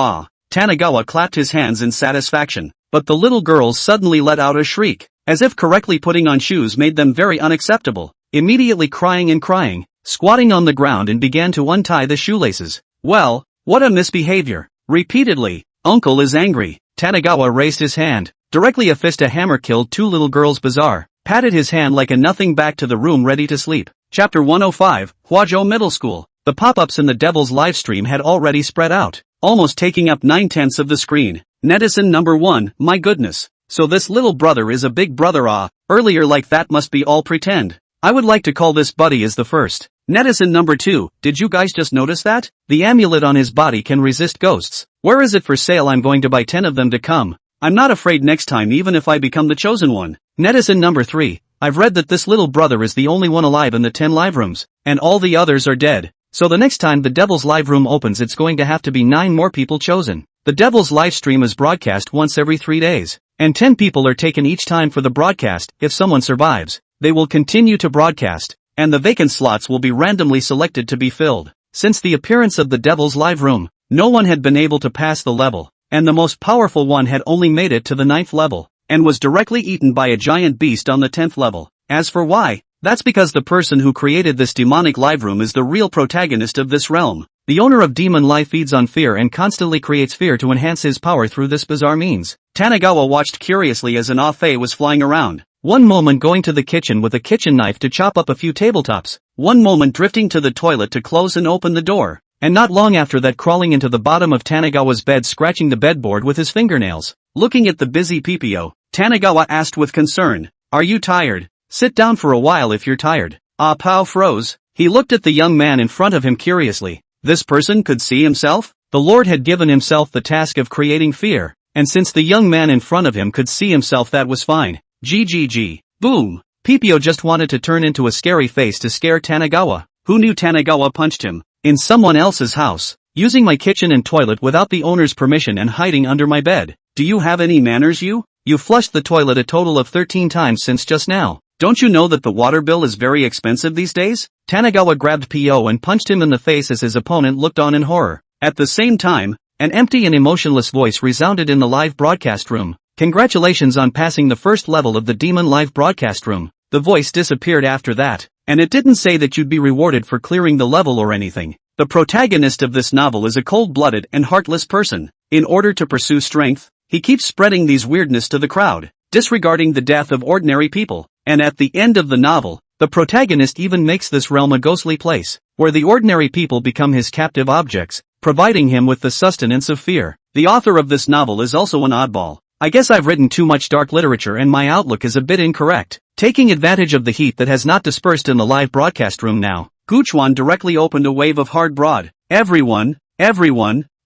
Tanagawa clapped his hands in satisfaction, but the little girls suddenly let out a shriek, as if correctly putting on shoes made them very unacceptable, immediately crying and crying, squatting on the ground and began to untie the shoelaces. Well, what a misbehavior. Repeatedly, Uncle is angry. Tanagawa raised his hand, directly a fist, a hammer killed two little girls. Bizarre. Patted his hand like a nothing back to the room ready to sleep. Chapter 105, Huazhou Middle School. The pop-ups in the Devil's livestream had already spread out, almost taking up 9/10 of the screen. Netizen number 1, my goodness. So this little brother is a big brother. Earlier like that must be all pretend. I would like to call this buddy as the first. Netizen number 2, did you guys just notice that? The amulet on his body can resist ghosts. Where is it for sale? I'm going to buy 10 of them to come. I'm not afraid next time even if I become the chosen one. Netizen number 3, I've read that this little brother is the only one alive in the 10 live rooms, and all the others are dead. So the next time the Devil's live room opens it's going to have to be 9 more people chosen. The Devil's live stream is broadcast once every 3 days, and 10 people are taken each time for the broadcast. If someone survives, they will continue to broadcast, and the vacant slots will be randomly selected to be filled. Since the appearance of the Devil's live room, no one had been able to pass the level, and the most powerful one had only made it to the 9th level, and was directly eaten by a giant beast on the 10th level. As for why, that's because the person who created this demonic live room is the real protagonist of this realm. The owner of Demon Life feeds on fear and constantly creates fear to enhance his power through this bizarre means. Tanagawa watched curiously as an Afe was flying around. One moment going to the kitchen with a kitchen knife to chop up a few tabletops, one moment drifting to the toilet to close and open the door, and not long after that crawling into the bottom of Tanagawa's bed scratching the bedboard with his fingernails. Looking at the busy Pipio, Tanagawa asked with concern, "Are you tired? Sit down for a while if you're tired." Ah Pao froze. He looked at the young man in front of him curiously. This person could see himself? The Lord had given himself the task of creating fear, and since the young man in front of him could see himself, that was fine. GGG. Boom. Pipio just wanted to turn into a scary face to scare Tanagawa. Who knew Tanagawa punched him? In someone else's house, using my kitchen and toilet without the owner's permission and hiding under my bed. Do you have any manners you? You flushed the toilet a total of 13 times since just now. Don't you know that the water bill is very expensive these days? Tanagawa grabbed P.O. and punched him in the face as his opponent looked on in horror. At the same time, an empty and emotionless voice resounded in the live broadcast room. Congratulations on passing the first level of the Demon Live broadcast room. The voice disappeared after that, and it didn't say that you'd be rewarded for clearing the level or anything. The protagonist of this novel is a cold-blooded and heartless person. In order to pursue strength, he keeps spreading these weirdness to the crowd, disregarding the death of ordinary people. And at the end of the novel, the protagonist even makes this realm a ghostly place, where the ordinary people become his captive objects, providing him with the sustenance of fear. The author of this novel is also an oddball. I guess I've written too much dark literature and my outlook is a bit incorrect. Taking advantage of the heat that has not dispersed in the live broadcast room now, Guchuan directly opened a wave of hard broad. Everyone,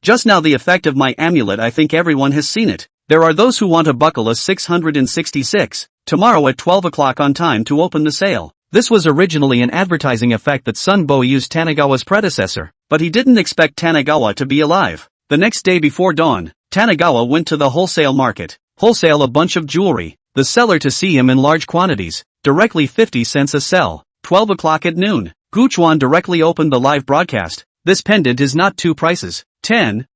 just now the effect of my amulet, I think everyone has seen it. There are those who want to buckle a 666, tomorrow at 12 o'clock on time to open the sale. This was originally an advertising effect that Sun Bo used Tanagawa's predecessor, but he didn't expect Tanagawa to be alive. The next day before dawn, Tanagawa went to the wholesale market, wholesale a bunch of jewelry, the seller to see him in large quantities, directly 50 cents a sell. 12 o'clock at noon, Guchuan directly opened the live broadcast. This pendant is not two prices, 10,000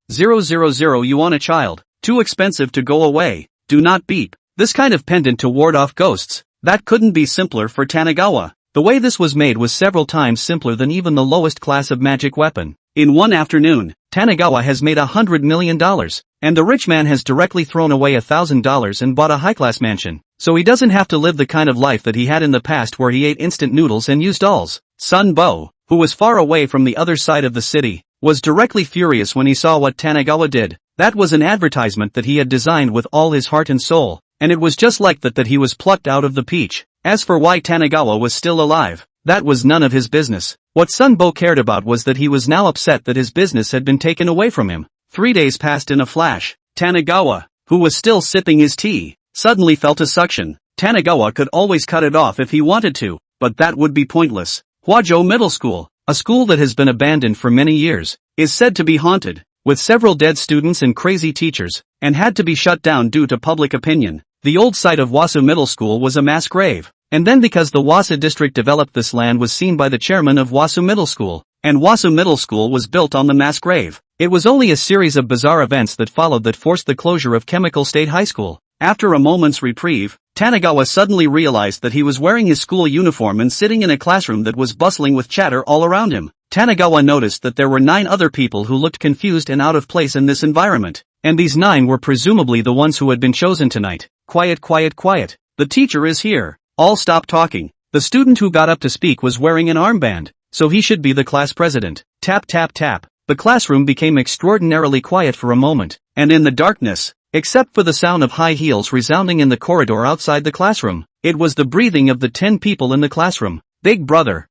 yuan a child, too expensive to go away, do not beep. This kind of pendant to ward off ghosts, that couldn't be simpler for Tanagawa. The way this was made was several times simpler than even the lowest class of magic weapon. In one afternoon, Tanagawa has made $100 million, and the rich man has directly thrown away $1,000 and bought a high-class mansion, so he doesn't have to live the kind of life that he had in the past where he ate instant noodles and used dolls. Sun Bo, who was far away from the other side of the city, was directly furious when he saw what Tanagawa did. That was an advertisement that he had designed with all his heart and soul, and it was just like that he was plucked out of the peach. As for why Tanagawa was still alive, that was none of his business. What Sun Bo cared about was that he was now upset that his business had been taken away from him. 3 days passed in a flash. Tanagawa, who was still sipping his tea, suddenly felt a suction. Tanagawa could always cut it off if he wanted to, but that would be pointless. Huazhou Middle School, a school that has been abandoned for many years, is said to be haunted, with several dead students and crazy teachers, and had to be shut down due to public opinion. The old site of Huazhou Middle School was a mass grave, and then because the Huazhou district developed, this land was seen by the chairman of Huazhou Middle School, and Huazhou Middle School was built on the mass grave. It was only a series of bizarre events that followed that forced the closure of Chemical State High School. After a moment's reprieve, Tanagawa suddenly realized that he was wearing his school uniform and sitting in a classroom that was bustling with chatter all around him. Tanagawa noticed that there were 9 other people who looked confused and out of place in this environment, and these 9 were presumably the ones who had been chosen tonight. Quiet, quiet, quiet. The teacher is here. All stop talking. The student who got up to speak was wearing an armband, so he should be the class president. Tap tap tap. The classroom became extraordinarily quiet for a moment, and in the darkness, except for the sound of high heels resounding in the corridor outside the classroom, it was the breathing of the 10 people in the classroom. Big brother,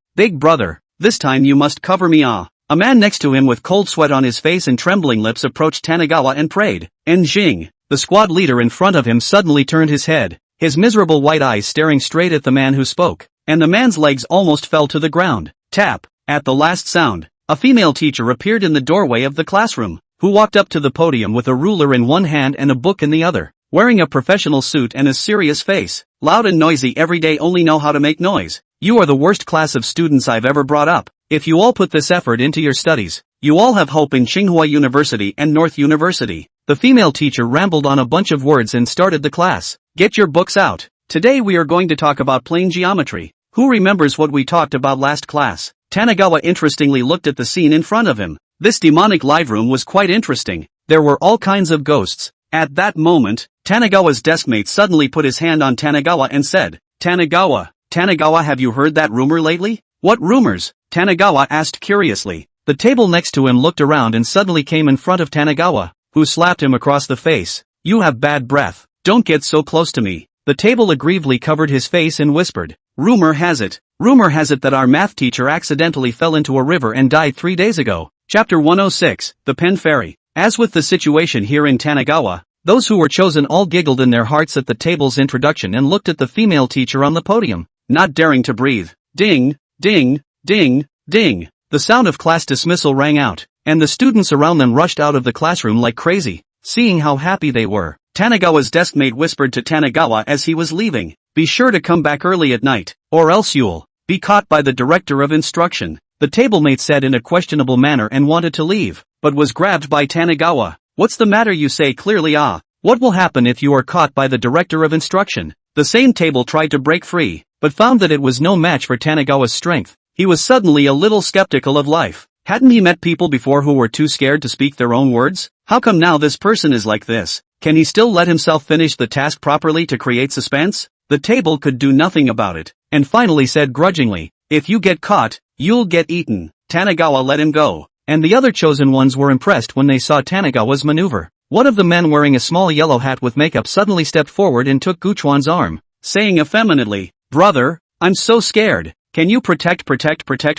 this time you must cover me. A man next to him with cold sweat on his face and trembling lips approached Tanagawa and prayed. Enjing, the squad leader in front of him, suddenly turned his head, his miserable white eyes staring straight at the man who spoke, and the man's legs almost fell to the ground. Tap. At the last sound, a female teacher appeared in the doorway of the classroom, who walked up to the podium with a ruler in one hand and a book in the other, wearing a professional suit and a serious face. Loud and noisy every day, only know how to make noise. You are the worst class of students I've ever brought up. If you all put this effort into your studies, you all have hope in Tsinghua University and North University. The female teacher rambled on a bunch of words and started the class. Get your books out. Today we are going to talk about plane geometry. Who remembers what we talked about last class? Tanagawa interestingly looked at the scene in front of him. This demonic live room was quite interesting. There were all kinds of ghosts. At that moment, Tanagawa's deskmate suddenly put his hand on Tanagawa and said, Tanagawa, have you heard that rumor lately? What rumors? Tanagawa asked curiously. The table next to him looked around and suddenly came in front of Tanagawa, who slapped him across the face. You have bad breath. Don't get so close to me. The table aggrievely covered his face and whispered, Rumor has it that our math teacher accidentally fell into a river and died 3 days ago. Chapter 106, The Pen Fairy. As with the situation here in Tanagawa, those who were chosen all giggled in their hearts at the table's introduction and looked at the female teacher on the podium, not daring to breathe. Ding, ding, ding, ding. The sound of class dismissal rang out, and the students around them rushed out of the classroom like crazy. Seeing how happy they were, Tanagawa's deskmate whispered to Tanagawa as he was leaving, be sure to come back early at night, or else you'll be caught by the director of instruction. The tablemate said in a questionable manner and wanted to leave, but was grabbed by Tanagawa. What's the matter, you say clearly? What will happen if you are caught by the director of instruction? The same table tried to break free, but found that it was no match for Tanagawa's strength. He was suddenly a little skeptical of life. Hadn't he met people before who were too scared to speak their own words? How come now this person is like this? Can he still let himself finish the task properly to create suspense? The table could do nothing about it, and finally said grudgingly, "If you get caught, you'll get eaten." Tanagawa let him go, and the other chosen ones were impressed when they saw Tanagawa's maneuver. One of the men wearing a small yellow hat with makeup suddenly stepped forward and took Guchuan's arm, saying effeminately, "Brother, I'm so scared. Can you protect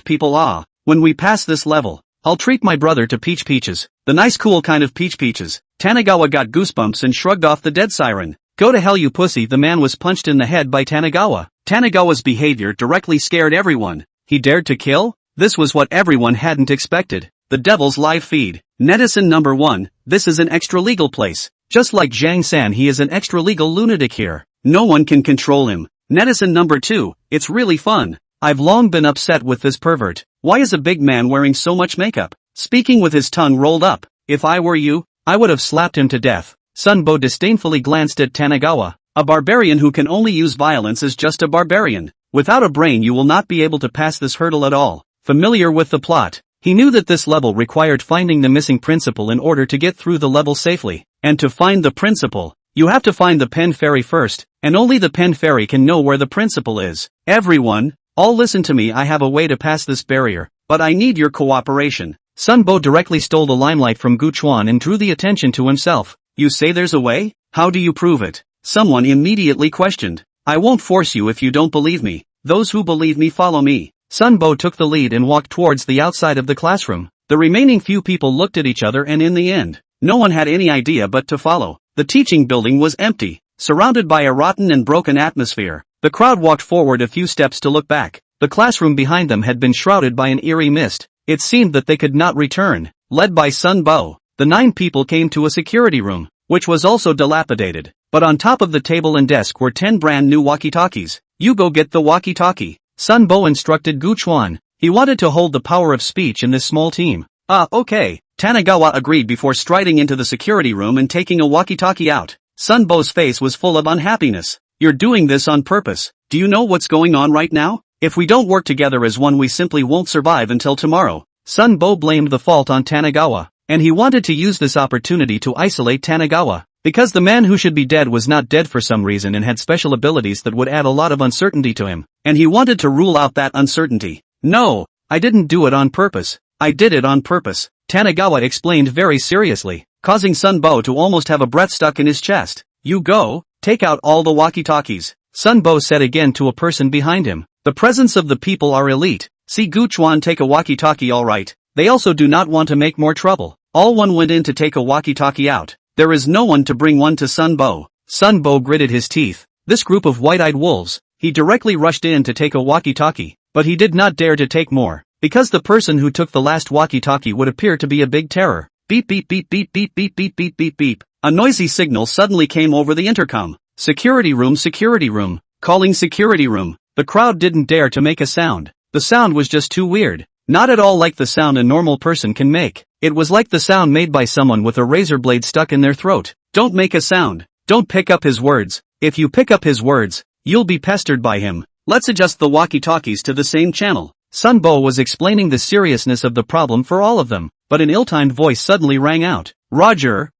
people? When we pass this level, I'll treat my brother to peach peaches, the nice cool kind of peaches." Tanagawa got goosebumps and shrugged off the dead siren. "Go to hell you pussy." The man was punched in the head by Tanagawa. Tanagawa's behavior directly scared everyone. He dared to kill? This was what everyone hadn't expected. The Devil's Live Feed. Netizen number 1, this is an extra-legal place. Just like Zhang-san, he is an extra-legal lunatic here. No one can control him. Netizen number 2, it's really fun. I've long been upset with this pervert. Why is a big man wearing so much makeup? Speaking with his tongue rolled up. If I were you, I would have slapped him to death. Sunbo disdainfully glanced at Tanagawa. A barbarian who can only use violence is just a barbarian. Without a brain you will not be able to pass this hurdle at all. Familiar with the plot, he knew that this level required finding the missing principal in order to get through the level safely. And to find the principal, you have to find the pen fairy first, and only the pen fairy can know where the principal is. Everyone, all listen to me. I have a way to pass this barrier, but I need your cooperation. Sunbo directly stole the limelight from Guchuan and drew the attention to himself. You say there's a way? How do you prove it? Someone immediately questioned. I won't force you if you don't believe me. Those who believe me follow me. Sunbo took the lead and walked towards the outside of the classroom. The remaining few people looked at each other and in the end, no one had any idea but to follow. The teaching building was empty, surrounded by a rotten and broken atmosphere. The crowd walked forward a few steps to look back. The classroom behind them had been shrouded by an eerie mist. It seemed that they could not return. Led by Sunbo, the 9 people came to a security room, which was also dilapidated. But on top of the table and desk were 10 brand new walkie-talkies. You go get the walkie-talkie. Sunbo instructed Guchuan. He wanted to hold the power of speech in this small team. Okay. Tanagawa agreed before striding into the security room and taking a walkie-talkie out. Sunbo's face was full of unhappiness. You're doing this on purpose. Do you know what's going on right now? If we don't work together as one we simply won't survive until tomorrow. Sunbo blamed the fault on Tanagawa, and he wanted to use this opportunity to isolate Tanagawa. Because the man who should be dead was not dead for some reason and had special abilities that would add a lot of uncertainty to him, and he wanted to rule out that uncertainty. No, I didn't do it on purpose. I did it on purpose, Tanagawa explained very seriously, causing Sunbo to almost have a breath stuck in his chest. You go, take out all the walkie-talkies, Sunbo said again to a person behind him. The presence of the people are elite. See Guchuan take a walkie-talkie alright. They also do not want to make more trouble. All one went in to take a walkie-talkie out. There is no one to bring one to Sunbo. Sunbo gritted his teeth. This group of white-eyed wolves. He directly rushed in to take a walkie-talkie, but he did not dare to take more, because the person who took the last walkie-talkie would appear to be a big terror. Beep beep beep beep beep beep beep beep beep beep. A noisy signal suddenly came over the intercom. Security room, calling security room. The crowd didn't dare to make a sound. The sound was just too weird. Not at all like the sound a normal person can make. It was like the sound made by someone with a razor blade stuck in their throat. Don't make a sound. Don't pick up his words. If you pick up his words, you'll be pestered by him. Let's adjust the walkie-talkies to the same channel. Sunbo was explaining the seriousness of the problem for all of them, but an ill-timed voice suddenly rang out. Roger,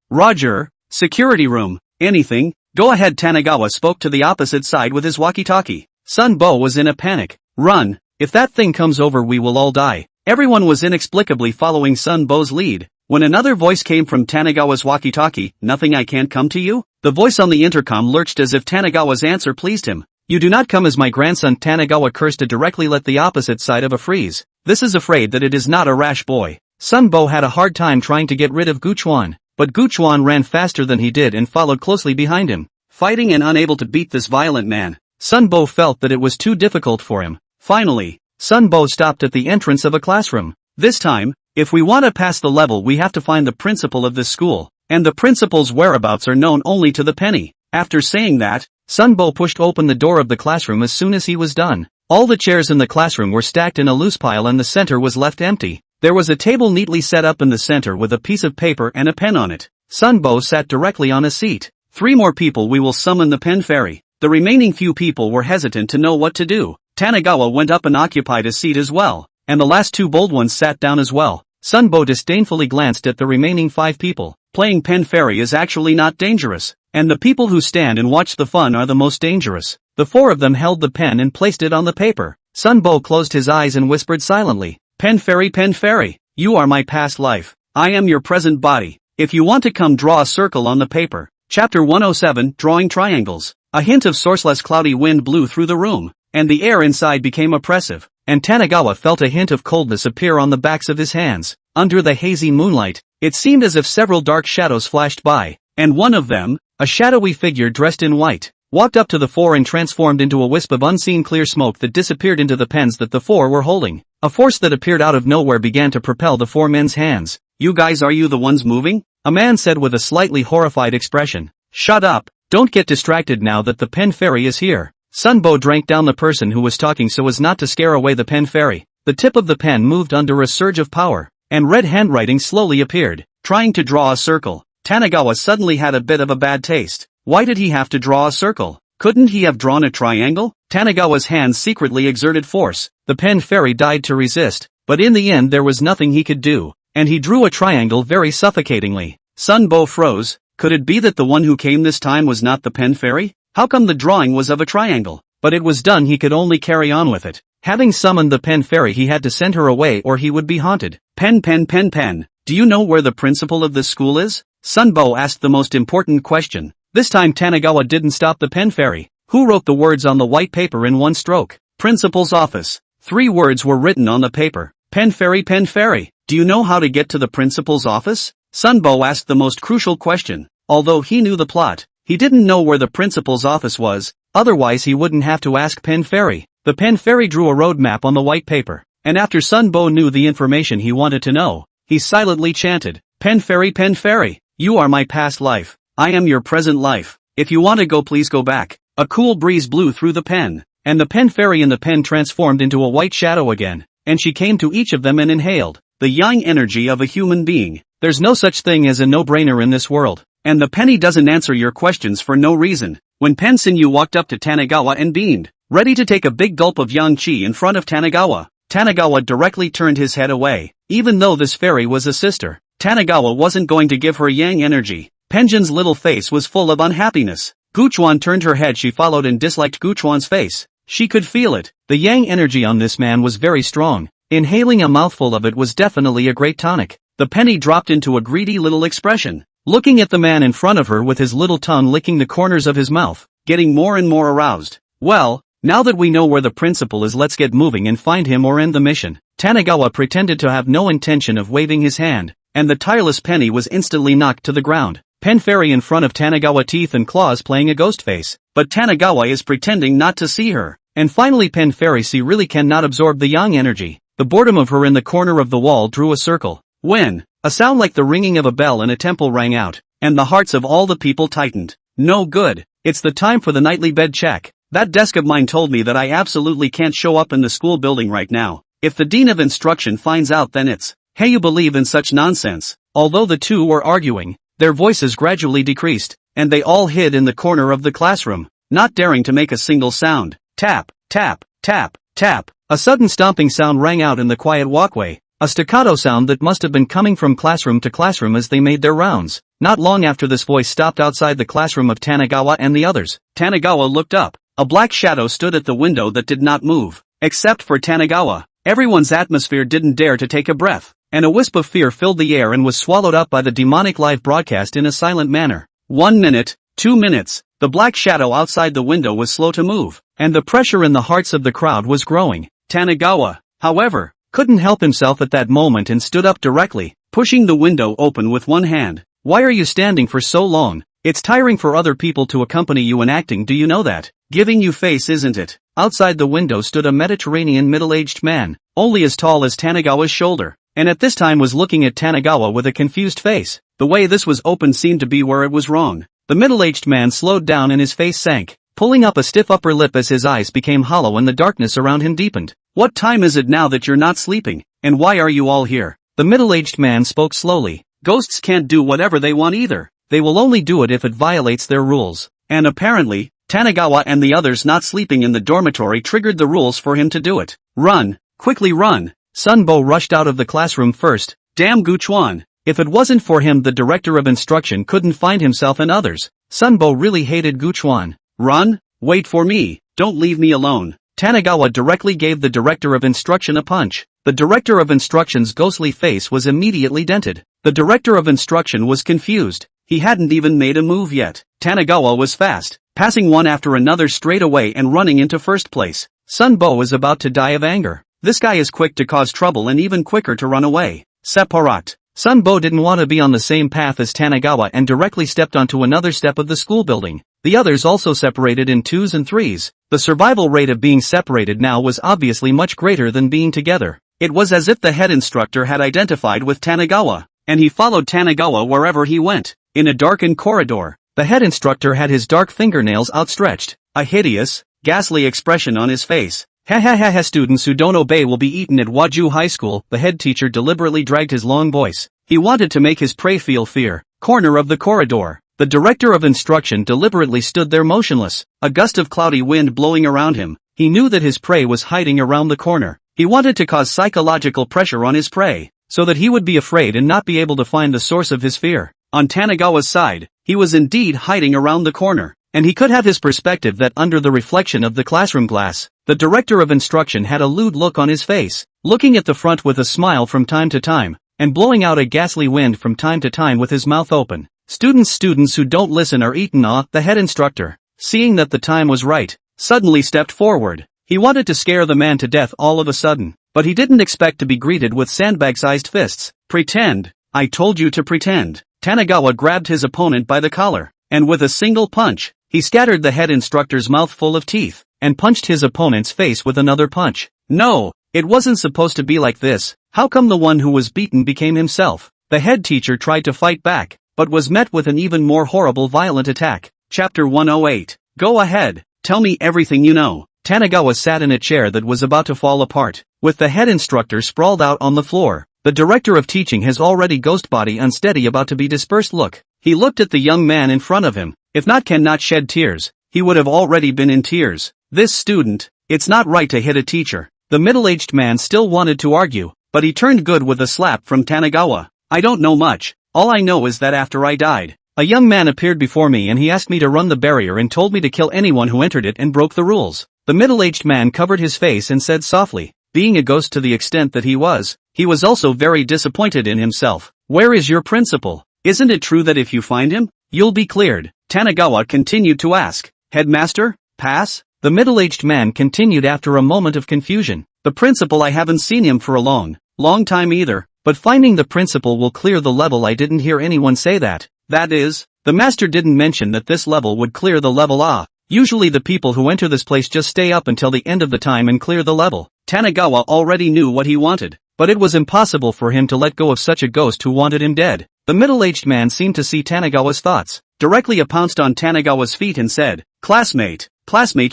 security room, anything? Go ahead. Tanagawa spoke to the opposite side with his walkie-talkie. Sunbo was in a panic. Run, if that thing comes over we will all die. Everyone was inexplicably following Sunbo's lead, when another voice came from Tanagawa's walkie-talkie. Nothing, I can't come to you? The voice on the intercom lurched as if Tanagawa's answer pleased him. You do not come as my grandson. Tanagawa cursed to directly let the opposite side of a freeze. This is afraid that it is not a rash boy. Sunbo had a hard time trying to get rid of Guchuan, but Guchuan ran faster than he did and followed closely behind him. Fighting and unable to beat this violent man, Sunbo felt that it was too difficult for him. Finally, Sunbo stopped at the entrance of a classroom. This time, if we want to pass the level we have to find the principal of this school, and the principal's whereabouts are known only to the penny. After saying that, Sunbo pushed open the door of the classroom as soon as he was done. All the chairs in the classroom were stacked in a loose pile and the center was left empty. There was a table neatly set up in the center with a piece of paper and a pen on it. Sunbo sat directly on a seat. 3 more people we will summon the pen fairy. The remaining few people were hesitant to know what to do. Tanagawa went up and occupied a seat as well, and the last two bold ones sat down as well. Sunbo disdainfully glanced at the remaining 5 people. Playing pen fairy is actually not dangerous, and the people who stand and watch the fun are the most dangerous. The 4 of them held the pen and placed it on the paper. Sunbo closed his eyes and whispered silently, pen fairy, you are my past life. I am your present body. If you want to come draw a circle on the paper. Chapter 107, Drawing Triangles. A hint of sourceless cloudy wind blew through the room, and the air inside became oppressive, and Tanagawa felt a hint of coldness appear on the backs of his hands. Under the hazy moonlight, it seemed as if several dark shadows flashed by, and one of them, a shadowy figure dressed in white, walked up to the 4 and transformed into a wisp of unseen clear smoke that disappeared into the pens that the 4 were holding. A force that appeared out of nowhere began to propel the 4 men's hands. You guys, are you the ones moving? A man said with a slightly horrified expression. Shut up, don't get distracted now that the pen fairy is here. Sunbo drank down the person who was talking so as not to scare away the pen fairy. The tip of the pen moved under a surge of power, and red handwriting slowly appeared, trying to draw a circle. Tanagawa suddenly had a bit of a bad taste. Why did he have to draw a circle? Couldn't he have drawn a triangle? Tanagawa's hands secretly exerted force. The pen fairy died to resist, but in the end there was nothing he could do, and he drew a triangle very suffocatingly. Sunbo froze. Could it be that the one who came this time was not the pen fairy? How come the drawing was of a triangle? But it was done, he could only carry on with it. Having summoned the pen fairy, he had to send her away or he would be haunted. Pen. Do you know where the principal of this school is? Sunbo asked the most important question. This time Tanagawa didn't stop the pen fairy, who wrote the words on the white paper in one stroke. Principal's office. 3 words were written on the paper. Pen fairy. Do you know how to get to the principal's office? Sunbo asked the most crucial question. Although he knew the plot, he didn't know where the principal's office was, otherwise he wouldn't have to ask pen fairy. The pen fairy drew a road map on the white paper, and after Sunbo knew the information he wanted to know, he silently chanted, pen fairy, you are my past life. I am your present life. If you want to go, please go back. A cool breeze blew through the pen, and the pen fairy in the pen transformed into a white shadow again, and she came to each of them and inhaled the yang energy of a human being. There's no such thing as a no-brainer in this world, and the penny doesn't answer your questions for no reason. When Pen Sinyu walked up to Tanagawa and beamed, ready to take a big gulp of yang qi in front of Tanagawa, Tanagawa directly turned his head away. Even though this fairy was a sister, Tanagawa wasn't going to give her yang energy. Penjin's little face was full of unhappiness. Guchuan turned her head, she followed and disliked Guchuan's face. She could feel it. The yang energy on this man was very strong. Inhaling a mouthful of it was definitely a great tonic. The penny dropped into a greedy little expression, looking at the man in front of her with his little tongue licking the corners of his mouth, getting more and more aroused. Well, now that we know where the principal is, let's get moving and find him or end the mission. Tanagawa pretended to have no intention of waving his hand, and the tireless penny was instantly knocked to the ground. Pen fairy in front of Tanagawa, teeth and claws playing a ghost face, but Tanagawa is pretending not to see her. And finally Pen fairy really cannot absorb the yang energy. The boredom of her in the corner of the wall drew a circle. When a sound like the ringing of a bell in a temple rang out, and the hearts of all the people tightened. No good. It's the time for the nightly bed check. That desk of mine told me that I absolutely can't show up in the school building right now. If the dean of instruction finds out, then it's, hey, you believe in such nonsense. Although the two were arguing, their voices gradually decreased, and they all hid in the corner of the classroom, not daring to make a single sound. Tap, tap, tap, tap. A sudden stomping sound rang out in the quiet walkway, a staccato sound that must have been coming from classroom to classroom as they made their rounds. Not long after this voice stopped outside the classroom of Tanagawa and the others. Tanagawa looked up. A black shadow stood at the window that did not move, except for Tanagawa. Everyone's atmosphere didn't dare to take a breath, and a wisp of fear filled the air and was swallowed up by the demonic live broadcast in a silent manner. 1 minute, 2 minutes, the black shadow outside the window was slow to move, and the pressure in the hearts of the crowd was growing. Tanagawa, however, couldn't help himself at that moment and stood up directly, pushing the window open with one hand. Why are you standing for so long? It's tiring for other people to accompany you in acting, do you know that? Giving you face, isn't it? Outside the window stood a Mediterranean middle-aged man, only as tall as Tanagawa's shoulder, and at this time was looking at Tanagawa with a confused face. The way this was open seemed to be where it was wrong. The middle-aged man slowed down and his face sank, pulling up a stiff upper lip as his eyes became hollow and the darkness around him deepened. What time is it now that you're not sleeping, and why are you all here? The middle-aged man spoke slowly. Ghosts can't do whatever they want either. They will only do it if it violates their rules. And apparently, Tanagawa and the others not sleeping in the dormitory triggered the rules for him to do it. Run! Quickly run! Sunbo rushed out of the classroom first. Damn Guchuan! If it wasn't for him, the director of instruction couldn't find himself and others. Sunbo really hated Guchuan. Run? Wait for me, don't leave me alone. Tanagawa directly gave the director of instruction a punch. The director of instruction's ghostly face was immediately dented. The director of instruction was confused. He hadn't even made a move yet. Tanagawa was fast, passing one after another straight away and running into first place. Sunbo was about to die of anger. This guy is quick to cause trouble and even quicker to run away. Separat. Sunbo didn't want to be on the same path as Tanagawa and directly stepped onto another step of the school building. The others also separated in twos and threes. The survival rate of being separated now was obviously much greater than being together. It was as if the head instructor had identified with Tanagawa, and he followed Tanagawa wherever he went. In a darkened corridor, the head instructor had his dark fingernails outstretched, a hideous, ghastly expression on his face. Ha ha ha ha, students who don't obey will be eaten at Waju High School. The head teacher deliberately dragged his long voice. He wanted to make his prey feel fear. Corner of the corridor. The director of instruction deliberately stood there motionless, a gust of cloudy wind blowing around him. He knew that his prey was hiding around the corner. He wanted to cause psychological pressure on his prey, so that he would be afraid and not be able to find the source of his fear. On Tanagawa's side, he was indeed hiding around the corner, and he could have his perspective that under the reflection of the classroom glass. The director of instruction had a lewd look on his face, looking at the front with a smile from time to time, and blowing out a ghastly wind from time to time with his mouth open. Students who don't listen are eaten. The head instructor, seeing that the time was right, suddenly stepped forward. He wanted to scare the man to death all of a sudden, but he didn't expect to be greeted with sandbag-sized fists. Pretend. I told you to pretend. Tanagawa grabbed his opponent by the collar, and with a single punch, he scattered the head instructor's mouth full of teeth, and punched his opponent's face with another punch. No, it wasn't supposed to be like this. How come the one who was beaten became himself? The head teacher tried to fight back, but was met with an even more horrible violent attack. Chapter 108. Go ahead, tell me everything you know. Tanagawa sat in a chair that was about to fall apart, with the head instructor sprawled out on the floor. The director of teaching, his already ghost body unsteady, about to be dispersed look. He looked at the young man in front of him. If not cannot shed tears, he would have already been in tears. This student, it's not right to hit a teacher. The middle-aged man still wanted to argue, but he turned good with a slap from Tanagawa. I don't know much. All I know is that after I died, a young man appeared before me and he asked me to run the barrier and told me to kill anyone who entered it and broke the rules. The middle-aged man covered his face and said softly, being a ghost to the extent that he was also very disappointed in himself. Where is your principal? Isn't it true that if you find him, you'll be cleared? Tanagawa continued to ask. Headmaster? Pass? The middle-aged man continued after a moment of confusion. The principal, I haven't seen him for a long time either, but finding the principal will clear the level. I didn't hear anyone say that. That is, the master didn't mention that this level would clear the level. Usually the people who enter this place just stay up until the end of the time and clear the level. Tanagawa already knew what he wanted, but it was impossible for him to let go of such a ghost who wanted him dead. The middle-aged man seemed to see Tanagawa's thoughts. Directly pounced on Tanagawa's feet and said, Classmate,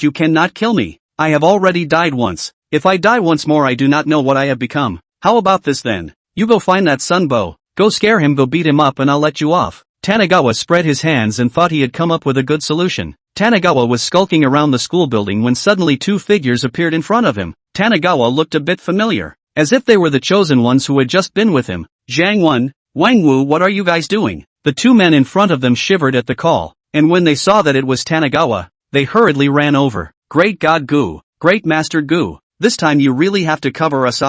you cannot kill me. I have already died once. If I die once more I do not know what I have become. How about this then? You go find that Sunbo, go scare him, go beat him up, and I'll let you off. Tanagawa spread his hands and thought he had come up with a good solution. Tanagawa was skulking around the school building when suddenly two figures appeared in front of him. Tanagawa looked a bit familiar, as if they were the chosen ones who had just been with him. Zhang Wen, Wang Wu, what are you guys doing? The two men in front of them shivered at the call, and when they saw that it was Tanagawa, they hurriedly ran over. Great God Gu, Great Master Gu, this time you really have to cover us.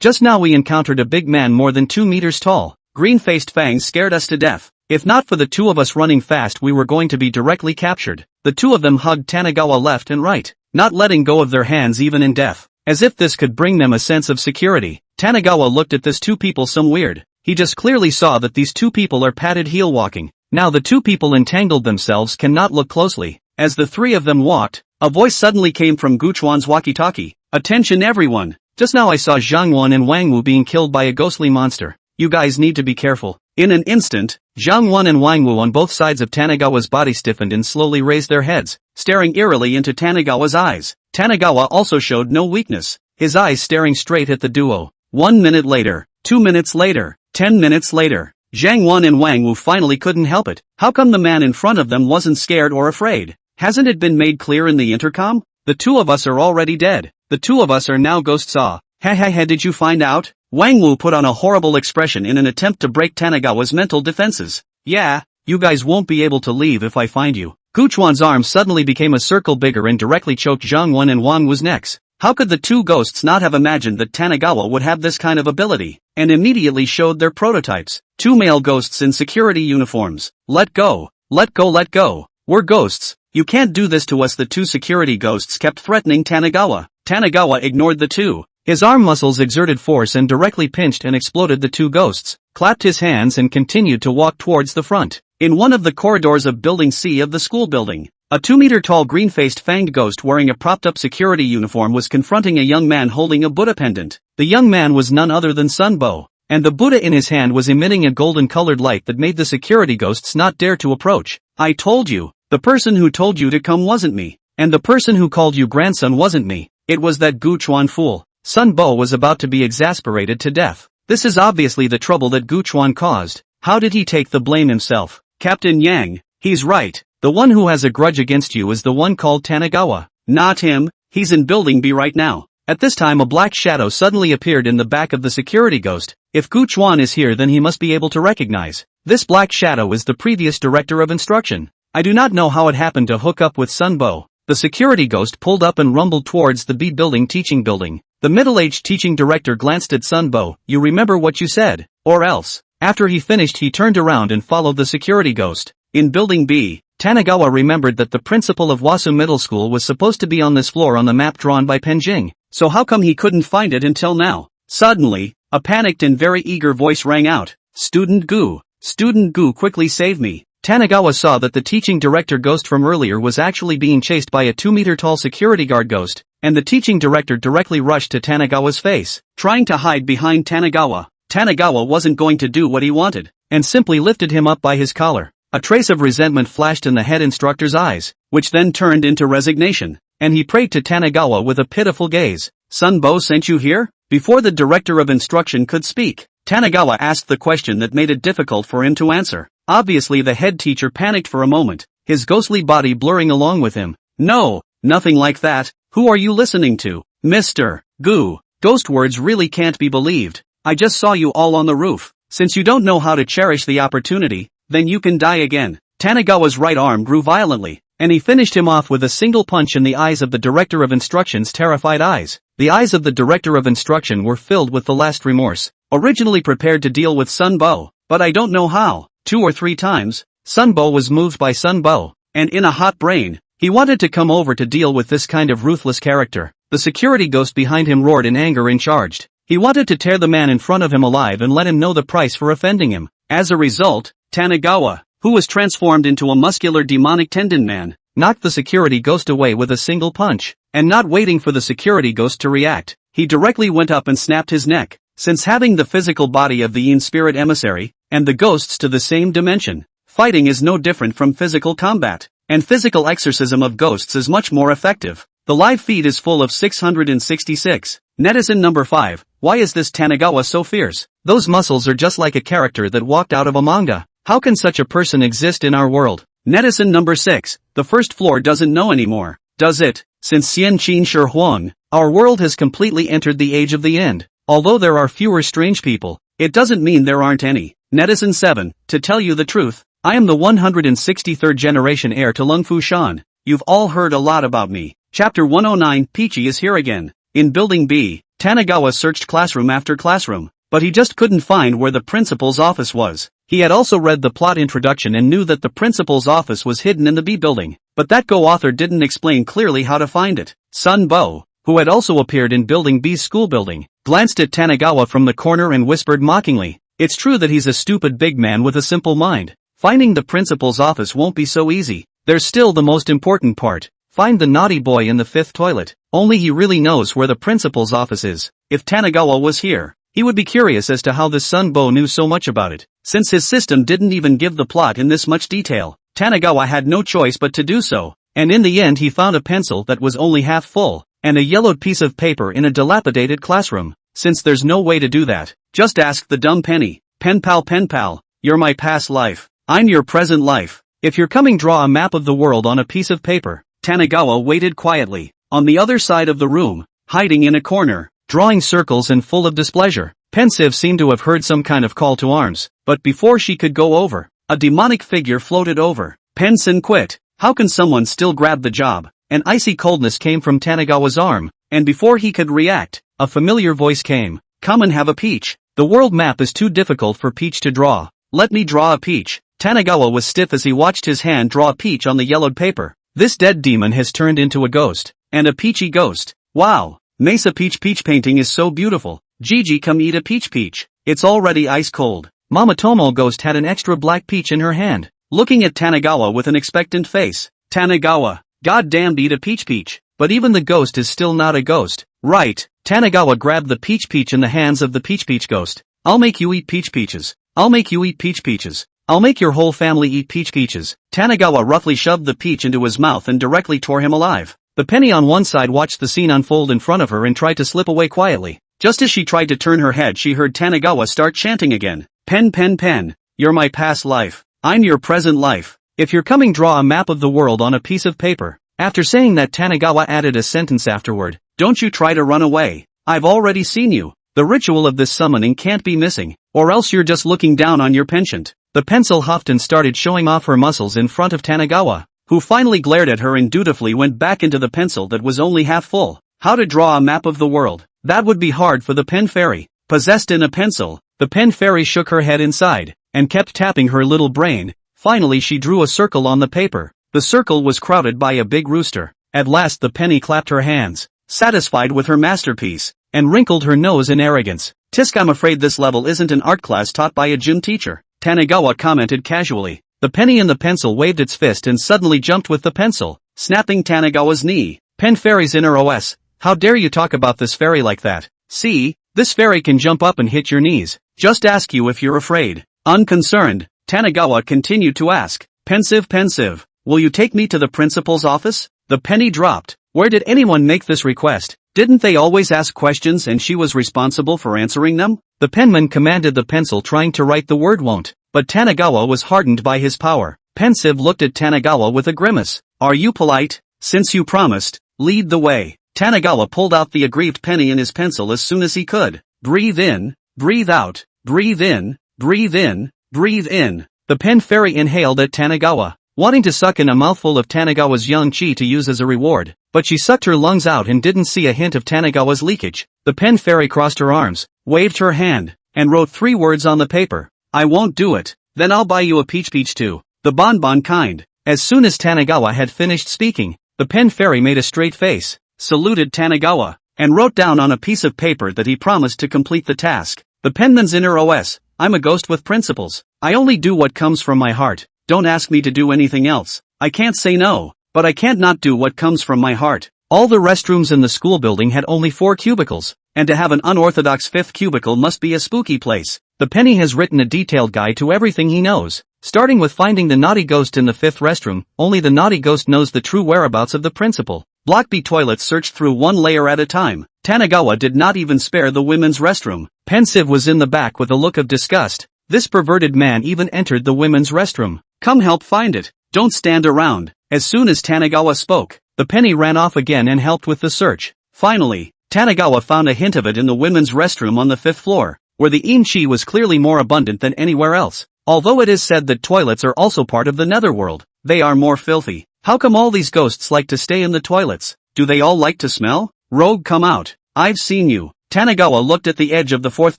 Just now we encountered a big man more than 2 meters tall. Green-faced fangs scared us to death. If not for the two of us running fast we were going to be directly captured. The two of them hugged Tanagawa left and right, not letting go of their hands even in death, as if this could bring them a sense of security. Tanagawa looked at these two people some weird. He just clearly saw that these two people are padded heel walking. Now the two people entangled themselves cannot look closely. As the three of them walked, a voice suddenly came from Guchuan's walkie-talkie. Attention everyone! Just now I saw Zhang Wen and Wang Wu being killed by a ghostly monster. You guys need to be careful. In an instant, Zhang Wen and Wang Wu on both sides of Tanagawa's body stiffened and slowly raised their heads, staring eerily into Tanagawa's eyes. Tanagawa also showed no weakness, his eyes staring straight at the duo. 1 minute later, 2 minutes later, 10 minutes later, Zhang Wen and Wang Wu finally couldn't help it. How come the man in front of them wasn't scared or afraid? Hasn't it been made clear in the intercom? The two of us are already dead. The two of us are now ghosts. Ha ha ha, did you find out? Wang Wu put on a horrible expression in an attempt to break Tanagawa's mental defenses. Yeah, you guys won't be able to leave if I find you. Gu Chuan's arm suddenly became a circle bigger and directly choked Zhang Wen and Wang Wu's necks. How could the two ghosts not have imagined that Tanagawa would have this kind of ability? And immediately showed their prototypes. Two male ghosts in security uniforms. Let go. Let go, let go. We're ghosts. You can't do this to us. The two security ghosts kept threatening Tanagawa. Tanagawa ignored the two. His arm muscles exerted force and directly pinched and exploded the two ghosts, clapped his hands and continued to walk towards the front. In one of the corridors of Building C of the school building, a 2-meter-tall green-faced fanged ghost wearing a propped-up security uniform was confronting a young man holding a Buddha pendant. The young man was none other than Sun Bo, and the Buddha in his hand was emitting a golden-colored light that made the security ghosts not dare to approach. I told you, the person who told you to come wasn't me, and the person who called you grandson wasn't me. It was that Gu Chuan fool. Sun Bo was about to be exasperated to death. This is obviously the trouble that Gu Chuan caused. How did he take the blame himself? Captain Yang, he's right. The one who has a grudge against you is the one called Tanagawa. Not him, he's in Building B right now. At this time a black shadow suddenly appeared in the back of the security ghost. If Gu Chuan is here then he must be able to recognize. This black shadow is the previous director of instruction. I do not know how it happened to hook up with Sun Bo. The security ghost pulled up and rumbled towards the B building teaching building. The middle-aged teaching director glanced at Sun Bo. You remember what you said, or else. After he finished he turned around and followed the security ghost. In Building B, Tanagawa remembered that the principal of Wasu Middle School was supposed to be on this floor on the map drawn by Penjing. So how come he couldn't find it until now? Suddenly, a panicked and very eager voice rang out. Student Gu, quickly save me. Tanagawa saw that the teaching director ghost from earlier was actually being chased by a 2-meter-tall security guard ghost, and the teaching director directly rushed to Tanagawa's face, trying to hide behind Tanagawa. Tanagawa wasn't going to do what he wanted, and simply lifted him up by his collar. A trace of resentment flashed in the head instructor's eyes, which then turned into resignation, and he prayed to Tanagawa with a pitiful gaze. Sun Bo sent you here? Before the director of instruction could speak, Tanagawa asked the question that made it difficult for him to answer. Obviously the head teacher panicked for a moment, his ghostly body blurring along with him. No, nothing like that. Who are you listening to? Mr. Gu. Ghost words really can't be believed. I just saw you all on the roof. Since you don't know how to cherish the opportunity, then you can die again. Tanagawa's right arm grew violently, and he finished him off with a single punch in the eyes of the director of instruction's terrified eyes. The eyes of the director of instruction were filled with the last remorse. Originally prepared to deal with Sun Bo, but I don't know how. 2 or 3 times, Sun Bo was moved by Sun Bo, and in a hot brain, he wanted to come over to deal with this kind of ruthless character. The security ghost behind him roared in anger and charged. He wanted to tear the man in front of him alive and let him know the price for offending him. As a result, Tanagawa, who was transformed into a muscular demonic tendon man, knocked the security ghost away with a single punch, and not waiting for the security ghost to react, he directly went up and snapped his neck. Since having the physical body of the Yin spirit emissary, and the ghosts to the same dimension, fighting is no different from physical combat, and physical exorcism of ghosts is much more effective. The live feed is full of 666. Netizen number 5, why is this Tanagawa so fierce? Those muscles are just like a character that walked out of a manga. How can such a person exist in our world? Netizen number 6, the first floor doesn't know anymore, does it? Since Xian Qin Shi Huang, our world has completely entered the age of the end. Although there are fewer strange people, it doesn't mean there aren't any. Netizen 7, to tell you the truth, I am the 163rd generation heir to Lung Fu Shan. You've all heard a lot about me. Chapter 109, Peachy is here again. In Building B, Tanagawa searched classroom after classroom, but he just couldn't find where the principal's office was. He had also read the plot introduction and knew that the principal's office was hidden in the B building, but that author didn't explain clearly how to find it. Sun Bo, who had also appeared in Building B's school building, glanced at Tanagawa from the corner and whispered mockingly, it's true that he's a stupid big man with a simple mind. Finding the principal's office won't be so easy. There's still the most important part. Find the naughty boy in the 5th toilet. Only he really knows where the principal's office is. If Tanagawa was here, he would be curious as to how this Sun Bo knew so much about it. Since his system didn't even give the plot in this much detail, Tanagawa had no choice but to do so, and in the end he found a pencil that was only half full, and a yellowed piece of paper in a dilapidated classroom. Since there's no way to do that, just ask the dumb penny. Pen pal, you're my past life. I'm your present life. If you're coming, draw a map of the world on a piece of paper. Tanigawa waited quietly, on the other side of the room, hiding in a corner, drawing circles and full of displeasure. Pensive seemed to have heard some kind of call to arms, but before she could go over, a demonic figure floated over. Pensen quit. How can someone still grab the job? An icy coldness came from Tanigawa's arm, and before he could react, a familiar voice came. Come and have a peach. The world map is too difficult for Peach to draw. Let me draw a peach. Tanigawa was stiff as he watched his hand draw a peach on the yellowed paper. This dead demon has turned into a ghost, and a peachy ghost. Wow! Mesa peach painting is so beautiful. Gigi, come eat a peach. It's already ice cold. Mama Tomo ghost had an extra black peach in her hand, looking at Tanigawa with an expectant face. Tanigawa, goddamn, eat a peach. But even the ghost is still not a ghost, right? Tanigawa grabbed the peach in the hands of the peach ghost. I'll make you eat peaches. I'll make you eat peaches. I'll make your whole family eat peaches. Tanigawa roughly shoved the peach into his mouth and directly tore him alive. The penny on one side watched the scene unfold in front of her and tried to slip away quietly. Just as she tried to turn her head, she heard Tanigawa start chanting again. Pen. You're my past life. I'm your present life. If you're coming, draw a map of the world on a piece of paper. After saying that, Tanigawa added a sentence afterward. Don't you try to run away. I've already seen you. The ritual of this summoning can't be missing, or else you're just looking down on your penchant. The pencil huffed and started showing off her muscles in front of Tanigawa, who finally glared at her and dutifully went back into the pencil that was only half full. How to draw a map of the world? That would be hard for the pen fairy. Possessed in a pencil, the pen fairy shook her head inside, and kept tapping her little brain. Finally she drew a circle on the paper. The circle was crowded by a big rooster. At last the penny clapped her hands, satisfied with her masterpiece, and wrinkled her nose in arrogance. Tisk, I'm afraid this level isn't an art class taught by a gym teacher, Tanigawa commented casually. The penny in the pencil waved its fist and suddenly jumped with the pencil, snapping Tanigawa's knee. Pen fairy's inner OS. How dare you talk about this fairy like that? See, this fairy can jump up and hit your knees. Just ask you if you're afraid. Unconcerned, Tanigawa continued to ask. Pensive. Will you take me to the principal's office? The penny dropped. Where did anyone make this request? Didn't they always ask questions and she was responsible for answering them? The penman commanded the pencil, trying to write the word won't, but Tanigawa was hardened by his power. Pensive looked at Tanigawa with a grimace. Are you polite? Since you promised, lead the way. Tanigawa pulled out the aggrieved penny in his pencil as soon as he could. Breathe in, breathe out, breathe in, breathe in, breathe in. The pen fairy inhaled at Tanigawa, wanting to suck in a mouthful of Tanigawa's young chi to use as a reward, but she sucked her lungs out and didn't see a hint of Tanigawa's leakage. The pen fairy crossed her arms, waved her hand, and wrote 3 words on the paper. I won't do it. Then I'll buy you a peach too. The bonbon kind. As soon as Tanigawa had finished speaking, the pen fairy made a straight face, saluted Tanigawa, and wrote down on a piece of paper that he promised to complete the task. The penman's inner OS. I'm a ghost with principles. I only do what comes from my heart. Don't ask me to do anything else. I can't say no, but I can't not do what comes from my heart. All the restrooms in the school building had only 4 cubicles, and to have an unorthodox 5th cubicle must be a spooky place. The penny has written a detailed guide to everything he knows, starting with finding the naughty ghost in the 5th restroom. Only the naughty ghost knows the true whereabouts of the principal. Block B toilets searched through one layer at a time. Tanigawa did not even spare the women's restroom. Pensive was in the back with a look of disgust. This perverted man even entered the women's restroom. Come help find it. Don't stand around. As soon as Tanigawa spoke, the penny ran off again and helped with the search. Finally, Tanigawa found a hint of it in the women's restroom on the 5th floor, where the in-chi was clearly more abundant than anywhere else. Although it is said that toilets are also part of the netherworld, they are more filthy. How come all these ghosts like to stay in the toilets? Do they all like to smell? Rogue, come out. I've seen you. Tanigawa looked at the edge of the 4th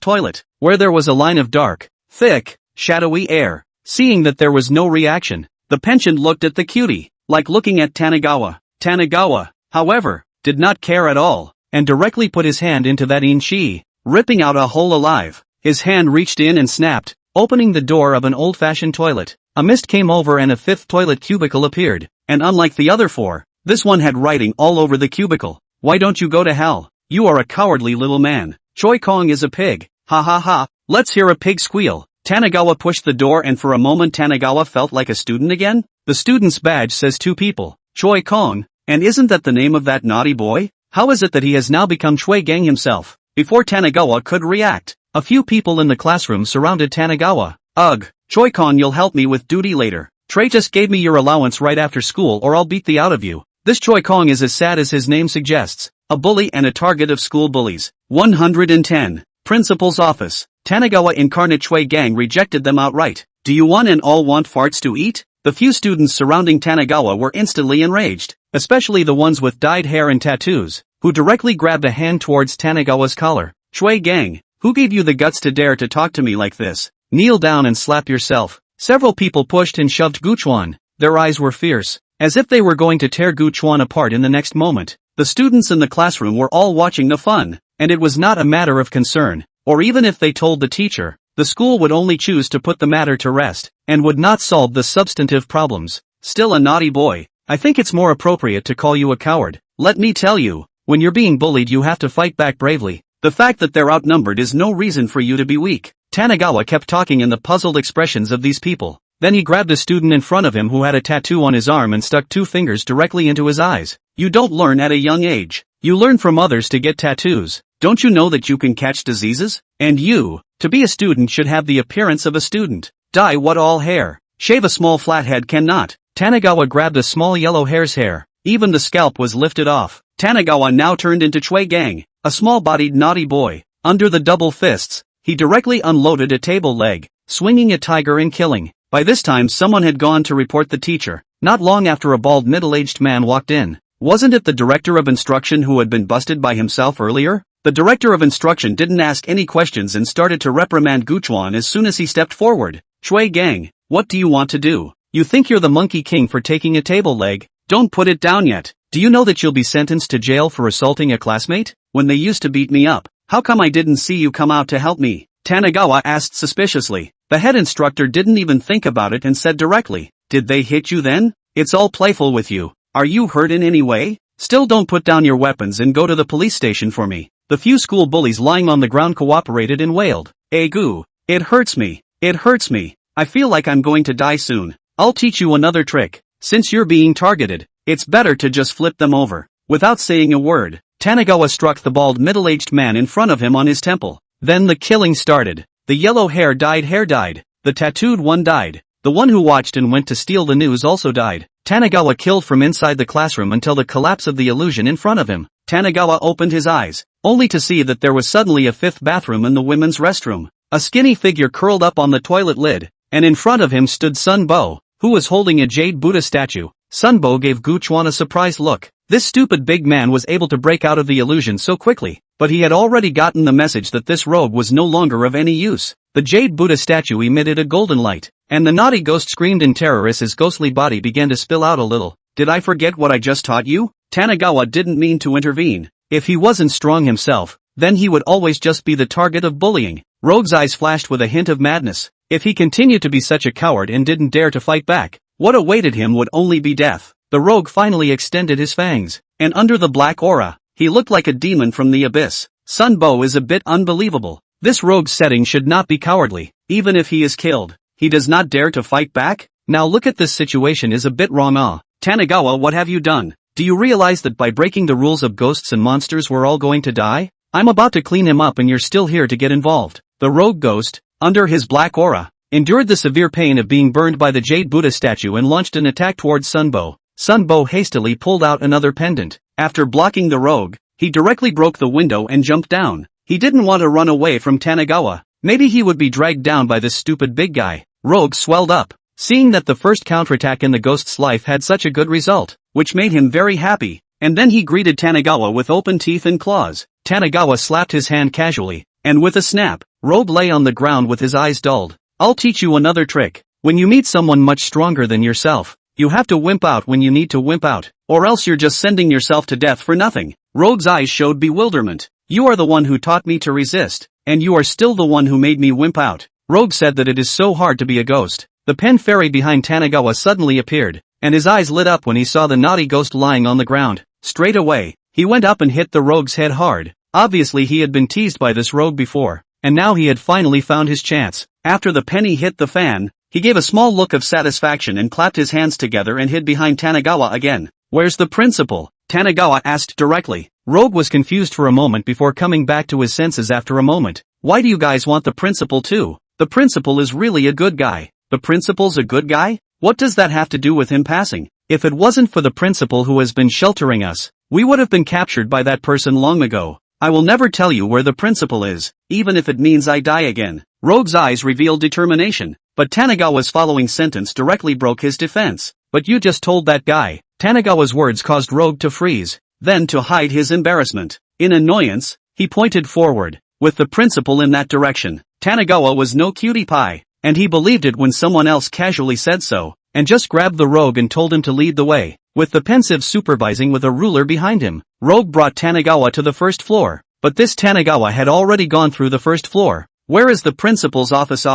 toilet, where there was a line of dark, thick, shadowy air. Seeing that there was no reaction, the penchant looked at the cutie, like looking at Tanigawa. Tanigawa, however, did not care at all, and directly put his hand into that in-chi, ripping out a hole alive. His hand reached in and snapped, opening the door of an old-fashioned toilet. A mist came over and a 5th toilet cubicle appeared, and unlike the other 4, this one had writing all over the cubicle. Why don't you go to hell? You are a cowardly little man. Choi Kong is a pig. Ha ha ha, let's hear a pig squeal. Tanigawa pushed the door and for a moment Tanigawa felt like a student again. The student's badge says 2 people, Choi Kong, and isn't that the name of that naughty boy? How is it that he has now become Choi Gang himself? Before Tanigawa could react, a few people in the classroom surrounded Tanigawa. Ugh, Choi Kong, you'll help me with duty later. Trey just gave me your allowance right after school or I'll beat the out of you. This Choi Kong is as sad as his name suggests. A bully and a target of school bullies. 110. Principal's office. Tanagawa incarnate Choi gang rejected them outright. Do you one and all want farts to eat? The few students surrounding Tanagawa were instantly enraged, especially the ones with dyed hair and tattoos, who directly grabbed a hand towards Tanagawa's collar. Choi gang, who gave you the guts to dare to talk to me like this? Kneel down and slap yourself. Several people pushed and shoved Guchuan. Their eyes were fierce, as if they were going to tear Guchuan apart in the next moment. The students in the classroom were all watching the fun, and it was not a matter of concern, or even if they told the teacher, the school would only choose to put the matter to rest, and would not solve the substantive problems. Still a naughty boy. I think it's more appropriate to call you a coward. Let me tell you, when you're being bullied you have to fight back bravely. The fact that they're outnumbered is no reason for you to be weak. Tanagawa kept talking in the puzzled expressions of these people. Then he grabbed a student in front of him who had a tattoo on his arm and stuck 2 fingers directly into his eyes. You don't learn at a young age. You learn from others to get tattoos. Don't you know that you can catch diseases? And you, to be a student, should have the appearance of a student. Dye what all hair. Shave a small flathead cannot. Tanagawa grabbed a small yellow hare's hair. Even the scalp was lifted off. Tanagawa now turned into Choi gang, a small-bodied naughty boy. Under the double fists, he directly unloaded a table leg, swinging a tiger and killing. By this time someone had gone to report the teacher. Not long after a bald middle-aged man walked in. Wasn't it the director of instruction who had been busted by himself earlier? The director of instruction didn't ask any questions and started to reprimand Guchuan as soon as he stepped forward. Choi gang, what do you want to do? You think you're the monkey king for taking a table leg? Don't put it down yet. Do you know that you'll be sentenced to jail for assaulting a classmate? When they used to beat me up, how come I didn't see you come out to help me? Tanagawa asked suspiciously. The head instructor didn't even think about it and said directly, did they hit you then? It's all playful with you. Are you hurt in any way? Still, don't put down your weapons and go to the police station for me. The few school bullies lying on the ground cooperated and wailed. Egu, it hurts me. It hurts me. I feel like I'm going to die soon. I'll teach you another trick. Since you're being targeted, it's better to just flip them over. Without saying a word, Tanagawa struck the bald middle-aged man in front of him on his temple. Then the killing started. The yellow hair died. The tattooed one died. The one who watched and went to steal the news also died. Tanagawa killed from inside the classroom until the collapse of the illusion in front of him. Tanagawa opened his eyes, only to see that there was suddenly a 5th bathroom in the women's restroom. A skinny figure curled up on the toilet lid, and in front of him stood Sunbo, who was holding a jade Buddha statue. Sunbo gave Guchuan a surprised look. This stupid big man was able to break out of the illusion so quickly, but he had already gotten the message that this robe was no longer of any use. The jade Buddha statue emitted a golden light, and the naughty ghost screamed in terror as his ghostly body began to spill out a little. Did I forget what I just taught you? Tanagawa didn't mean to intervene. If he wasn't strong himself, then he would always just be the target of bullying. Rogue's eyes flashed with a hint of madness. If he continued to be such a coward and didn't dare to fight back, what awaited him would only be death. The rogue finally extended his fangs, and under the black aura, he looked like a demon from the abyss. Sunbo is a bit unbelievable. This rogue's setting should not be cowardly. Even if he is killed, he does not dare to fight back? Now look at this situation is a bit wrong. Tanagawa, what have you done? Do you realize that by breaking the rules of ghosts and monsters we're all going to die? I'm about to clean him up and you're still here to get involved. The rogue ghost, under his black aura, endured the severe pain of being burned by the jade Buddha statue and launched an attack towards Sunbo. Sunbo hastily pulled out another pendant. After blocking the rogue, he directly broke the window and jumped down. He didn't want to run away from Tanagawa. Maybe he would be dragged down by this stupid big guy. Rogue swelled up, seeing that the first counterattack in the ghost's life had such a good result, which made him very happy, and then he greeted Tanagawa with open teeth and claws. Tanagawa slapped his hand casually, and with a snap, Rogue lay on the ground with his eyes dulled. I'll teach you another trick. When you meet someone much stronger than yourself, you have to wimp out when you need to wimp out, or else you're just sending yourself to death for nothing. Rogue's eyes showed bewilderment. You are the one who taught me to resist, and you are still the one who made me wimp out. Rogue said that it is so hard to be a ghost. The pen fairy behind Tanagawa suddenly appeared, and his eyes lit up when he saw the naughty ghost lying on the ground. Straight away, he went up and hit the rogue's head hard. Obviously he had been teased by this rogue before, and now he had finally found his chance. After the penny hit the fan, he gave a small look of satisfaction and clapped his hands together and hid behind Tanagawa again. Where's the principal? Tanagawa asked directly. Rogue was confused for a moment before coming back to his senses after a moment. Why do you guys want the principal too? The principal is really a good guy. The principal's a good guy? What does that have to do with him passing? If it wasn't for the principal who has been sheltering us, we would have been captured by that person long ago. I will never tell you where the principal is, even if it means I die again. Rogue's eyes revealed determination, but Tanagawa's following sentence directly broke his defense. But you just told that guy. Tanagawa's words caused Rogue to freeze, then to hide his embarrassment. In annoyance, he pointed forward, with the principal in that direction. Tanagawa was no cutie pie, and he believed it when someone else casually said so, and just grabbed the Rogue and told him to lead the way, with the pensive supervising with a ruler behind him. Rogue brought Tanagawa to the first floor, but this Tanagawa had already gone through the first floor. Where is the principal's office?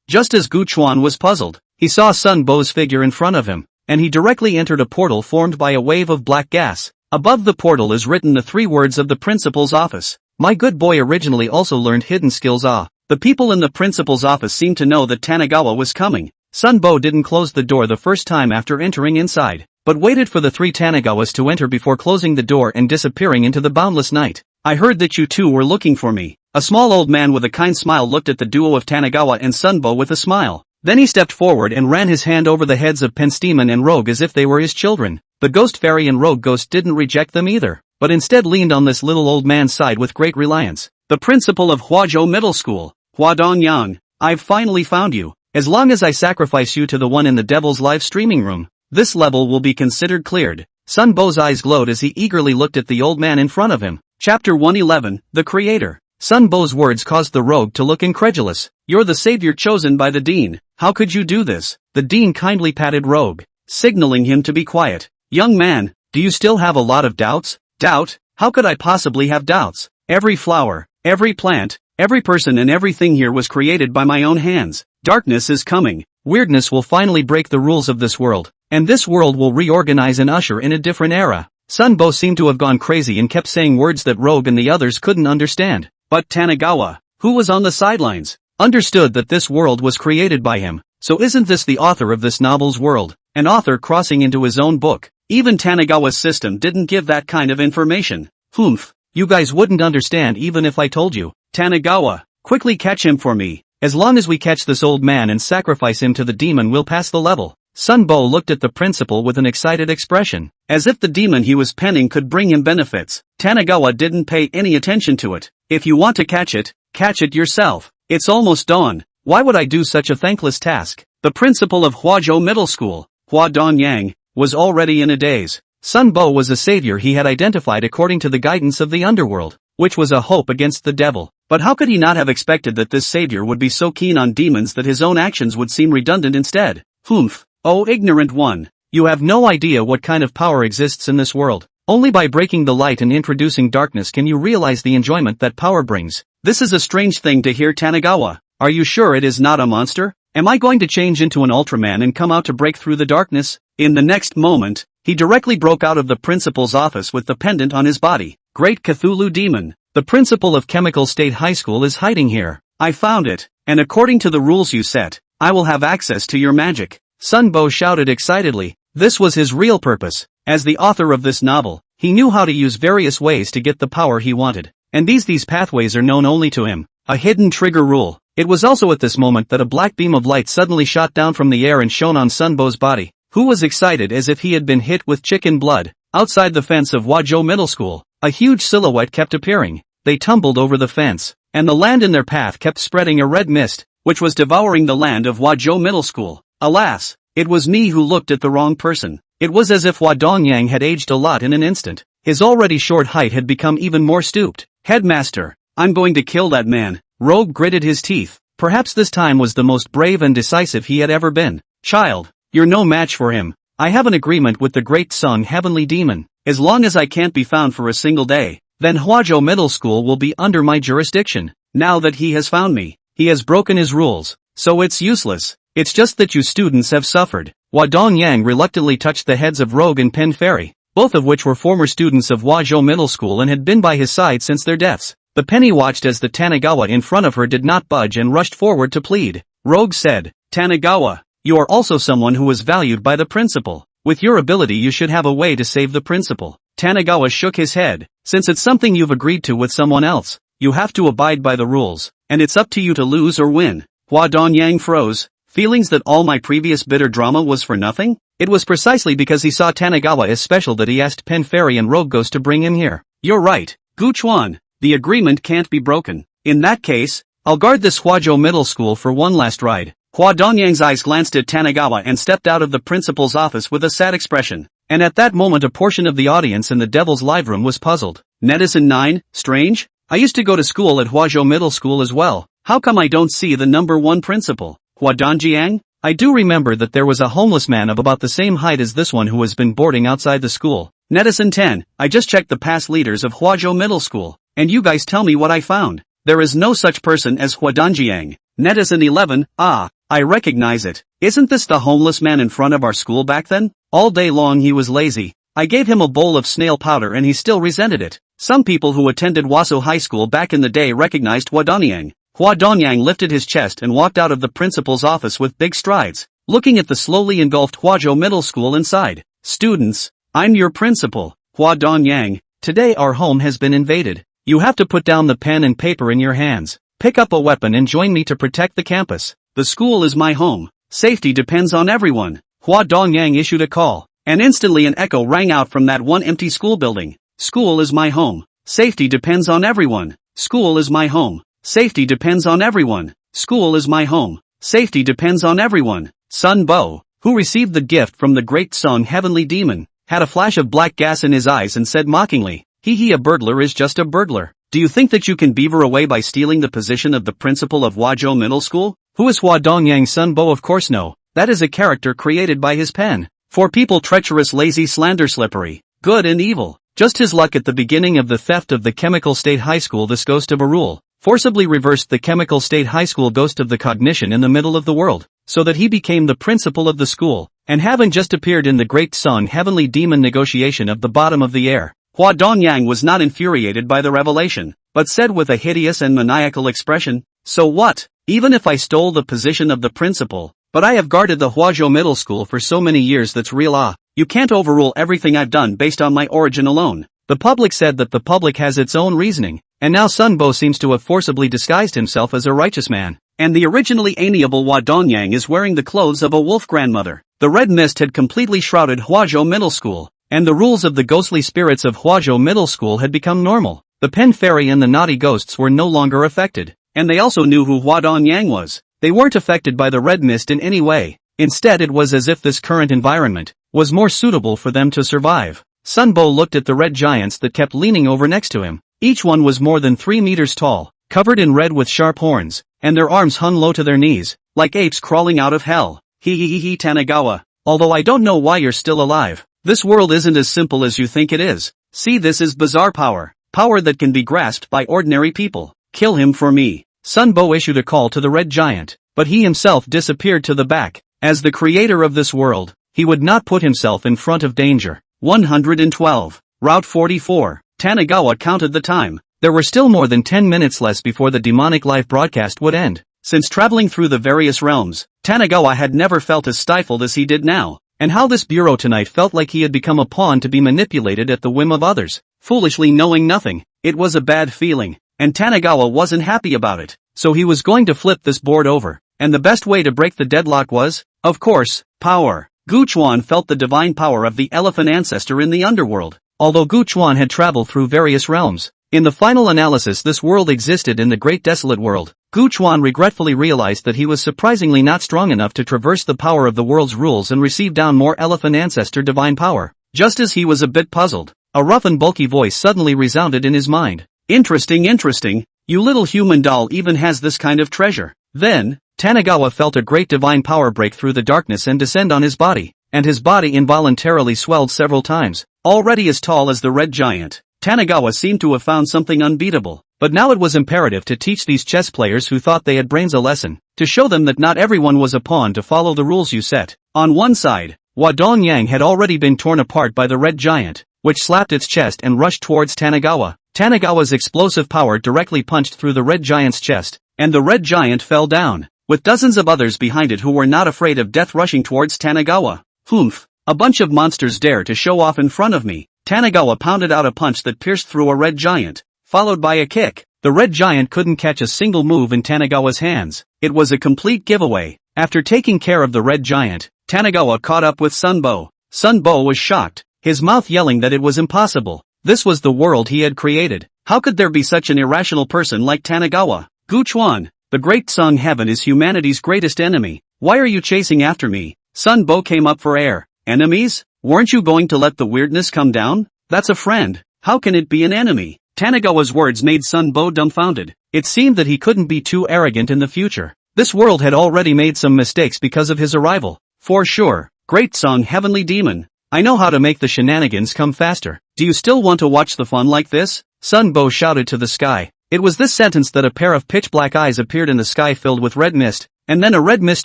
Just as Gu Chuan was puzzled, he saw Sun Bo's figure in front of him, and he directly entered a portal formed by a wave of black gas. Above the portal is written the 3 words of the principal's office. My good boy originally also learned hidden skills. The people in the principal's office seemed to know that Tanagawa was coming. Sun Bo didn't close the door the first time after entering inside, but waited for the 3 Tanagawas to enter before closing the door and disappearing into the boundless night. I heard that you two were looking for me. A small old man with a kind smile looked at the duo of Tanagawa and Sun Bo with a smile. Then he stepped forward and ran his hand over the heads of Penstemon and Rogue as if they were his children. The Ghost Fairy and Rogue Ghost didn't reject them either, but instead leaned on this little old man's side with great reliance. The principal of Huazhou Middle School, Hua Dongyang, I've finally found you. As long as I sacrifice you to the one in the Devil's live streaming room, this level will be considered cleared. Sun Bo's eyes glowed as he eagerly looked at the old man in front of him. Chapter 111, The Creator. Sun Bo's words caused the Rogue to look incredulous. You're the savior chosen by the Dean. How could you do this? The Dean kindly patted Rogue, signaling him to be quiet. Young man, do you still have a lot of doubts? Doubt? How could I possibly have doubts? Every flower, every plant, every person and everything here was created by my own hands. Darkness is coming. Weirdness will finally break the rules of this world, and this world will reorganize and usher in a different era. Sun Bo seemed to have gone crazy and kept saying words that Rogue and the others couldn't understand. But Tanagawa, who was on the sidelines, understood that this world was created by him. So isn't this the author of this novel's world? An author crossing into his own book. Even Tanagawa's system didn't give that kind of information. Humph, you guys wouldn't understand even if I told you. Tanagawa, quickly catch him for me. As long as we catch this old man and sacrifice him to the demon, we'll pass the level. Sun Bo looked at the principal with an excited expression, as if the demon he was penning could bring him benefits. Tanagawa didn't pay any attention to it. If you want to catch it yourself. It's almost dawn. Why would I do such a thankless task? The principal of Huazhou Middle School, Hua Donyang, was already in a daze. Sun Bo was a savior he had identified according to the guidance of the underworld, which was a hope against the devil. But how could he not have expected that this savior would be so keen on demons that his own actions would seem redundant instead? Humph. Oh ignorant one, you have no idea what kind of power exists in this world. Only by breaking the light and introducing darkness can you realize the enjoyment that power brings. This is a strange thing to hear, Tanagawa. Are you sure it is not a monster? Am I going to change into an Ultraman and come out to break through the darkness? In the next moment, he directly broke out of the principal's office with the pendant on his body. Great Cthulhu demon, the principal of Chemical State High School is hiding here. I found it, and according to the rules you set, I will have access to your magic. Sun Bo shouted excitedly. This was his real purpose. As the author of this novel, he knew how to use various ways to get the power he wanted. And these pathways are known only to him. A hidden trigger rule. It was also at this moment that a black beam of light suddenly shot down from the air and shone on Sun Bo's body, who was excited as if he had been hit with chicken blood. Outside the fence of Huazhou Middle School, a huge silhouette kept appearing. They tumbled over the fence, and the land in their path kept spreading a red mist, which was devouring the land of Huazhou Middle School. Alas, it was me who looked at the wrong person. It was as if Hua Dongyang had aged a lot in an instant. His already short height had become even more stooped. Headmaster, I'm going to kill that man. Rogue gritted his teeth. Perhaps this time was the most brave and decisive he had ever been. Child, you're no match for him. I have an agreement with the Great Sung Heavenly Demon. As long as I can't be found for a single day, then Huazhou Middle School will be under my jurisdiction. Now that he has found me, he has broken his rules, so it's useless. It's just that you students have suffered. Hua Dongyang reluctantly touched the heads of Rogue and Pen Fairy, both of which were former students of Huazhou Middle School and had been by his side since their deaths. The penny watched as the Tanagawa in front of her did not budge and rushed forward to plead. Rogue said, Tanagawa, you are also someone who is valued by the principal. With your ability you should have a way to save the principal. Tanagawa shook his head. Since it's something you've agreed to with someone else, you have to abide by the rules, and it's up to you to lose or win. Hua Donyang froze, Feelings that all my previous bitter drama was for nothing? It was precisely because he saw Tanigawa as special that he asked Pen Fairy and Rogue Ghost to bring him here. You're right, Gu Chuan. The agreement can't be broken. In that case, I'll guard this Huazhou Middle School for one last ride. Hua Dongyang's eyes glanced at Tanigawa and stepped out of the principal's office with a sad expression. And at that moment a portion of the audience in the Devil's Live Room was puzzled. Netizen 9, strange? I used to go to school at Huazhou Middle School as well. How come I don't see the number 1 principal? Hua Dongyang? I do remember that there was a homeless man of about the same height as this one who has been boarding outside the school. Netizen 10, I just checked the past leaders of Huazhou Middle School, and you guys tell me what I found. There is no such person as Hua Dongyang. Netizen 11, I recognize it. Isn't this the homeless man in front of our school back then? All day long he was lazy. I gave him a bowl of snail powder and he still resented it. Some people who attended Waso High School back in the day recognized Hua Donyang. Hua Donyang lifted his chest and walked out of the principal's office with big strides, looking at the slowly engulfed Huazhou Middle School inside. Students, I'm your principal, Hua Donyang. Today our home has been invaded. You have to put down the pen and paper in your hands. Pick up a weapon and join me to protect the campus. The school is my home. Safety depends on everyone. Hua Dongyang issued a call, and instantly an echo rang out from that one empty school building. School is my home. Safety depends on everyone. School is my home. Safety depends on everyone. School is my home. Safety depends on everyone. Sun Bo, who received the gift from the great Song Heavenly Demon, had a flash of black gas in his eyes and said mockingly, He a burglar is just a burglar. Do you think that you can beaver away by stealing the position of the principal of Huazhou Middle School? Who is Hua Dongyang? Sun Bo? Of course no. That is a character created by his pen. For people treacherous, lazy, slander, slippery, good and evil. Just his luck at the beginning of the theft of the Chemical State High School. This ghost of a rule forcibly reversed the Chemical State High School ghost of the cognition in the middle of the world, so that he became the principal of the school, and having just appeared in the great Song Heavenly Demon negotiation of the bottom of the air. Hua Donyang was not infuriated by the revelation, but said with a hideous and maniacal expression, So what? Even if I stole the position of the principal, but I have guarded the Huazhou Middle School for so many years, that's real. You can't overrule everything I've done based on my origin alone. The public said that the public has its own reasoning, and now Sun Bo seems to have forcibly disguised himself as a righteous man, and the originally amiable Hua Donyang is wearing the clothes of a wolf grandmother. The red mist had completely shrouded Huazhou Middle School, and the rules of the ghostly spirits of Huazhou Middle School had become normal. The Pen Fairy and the naughty ghosts were no longer affected, and they also knew who Hua Donyang was. They weren't affected by the red mist in any way. Instead, it was as if this current environment was more suitable for them to survive. Sun Bo looked at the red giants that kept leaning over next to him. Each one was more than 3 meters tall, covered in red with sharp horns, and their arms hung low to their knees, like apes crawling out of hell. He Tanigawa. Although I don't know why you're still alive. This world isn't as simple as you think it is. See, this is bizarre power. Power that can be grasped by ordinary people. Kill him for me. Sun Bo issued a call to the red giant, but he himself disappeared to the back. As the creator of this world, he would not put himself in front of danger. 112. Route 44. Tanigawa counted the time. There were still more than 10 minutes less before the demonic live broadcast would end. Since traveling through the various realms, Tanigawa had never felt as stifled as he did now. And how this bureau tonight felt like he had become a pawn to be manipulated at the whim of others, foolishly knowing nothing. It was a bad feeling, and Tanigawa wasn't happy about it, so he was going to flip this board over, and the best way to break the deadlock was, of course, power. Gu Chuan felt the divine power of the elephant ancestor in the underworld. Although Gu Chuan had traveled through various realms, in the final analysis this world existed in the great desolate world. Gu Chuan regretfully realized that he was surprisingly not strong enough to traverse the power of the world's rules and receive down more elephant ancestor divine power. Just as he was a bit puzzled, a rough and bulky voice suddenly resounded in his mind. Interesting. You little human doll even has this kind of treasure. Then, Tanigawa felt a great divine power break through the darkness and descend on his body, and his body involuntarily swelled several times. Already as tall as the red giant, Tanigawa seemed to have found something unbeatable. But now it was imperative to teach these chess players who thought they had brains a lesson, to show them that not everyone was a pawn to follow the rules you set. On one side, Hua Dongyang had already been torn apart by the red giant, which slapped its chest and rushed towards Tanigawa. Tanigawa's explosive power directly punched through the red giant's chest, and the red giant fell down, with dozens of others behind it who were not afraid of death rushing towards Tanigawa. Humph! A bunch of monsters dare to show off in front of me. Tanigawa pounded out a punch that pierced through a red giant, followed by a kick. The red giant couldn't catch a single move in Tanigawa's hands. It was a complete giveaway. After taking care of the red giant, Tanigawa caught up with Sunbo. Sunbo was shocked, his mouth yelling that it was impossible. This was the world he had created. How could there be such an irrational person like Tanigawa? Guchuan, the great Sung Heaven is humanity's greatest enemy. Why are you chasing after me? Sunbo came up for air. Enemies? Weren't you going to let the weirdness come down? That's a friend. How can it be an enemy? Tanigawa's words made Sunbo dumbfounded. It seemed that he couldn't be too arrogant in the future. This world had already made some mistakes because of his arrival. For sure. Great Song Heavenly Demon. I know how to make the shenanigans come faster. Do you still want to watch the fun like this? Sunbo shouted to the sky. It was this sentence that a pair of pitch-black eyes appeared in the sky filled with red mist, and then a red mist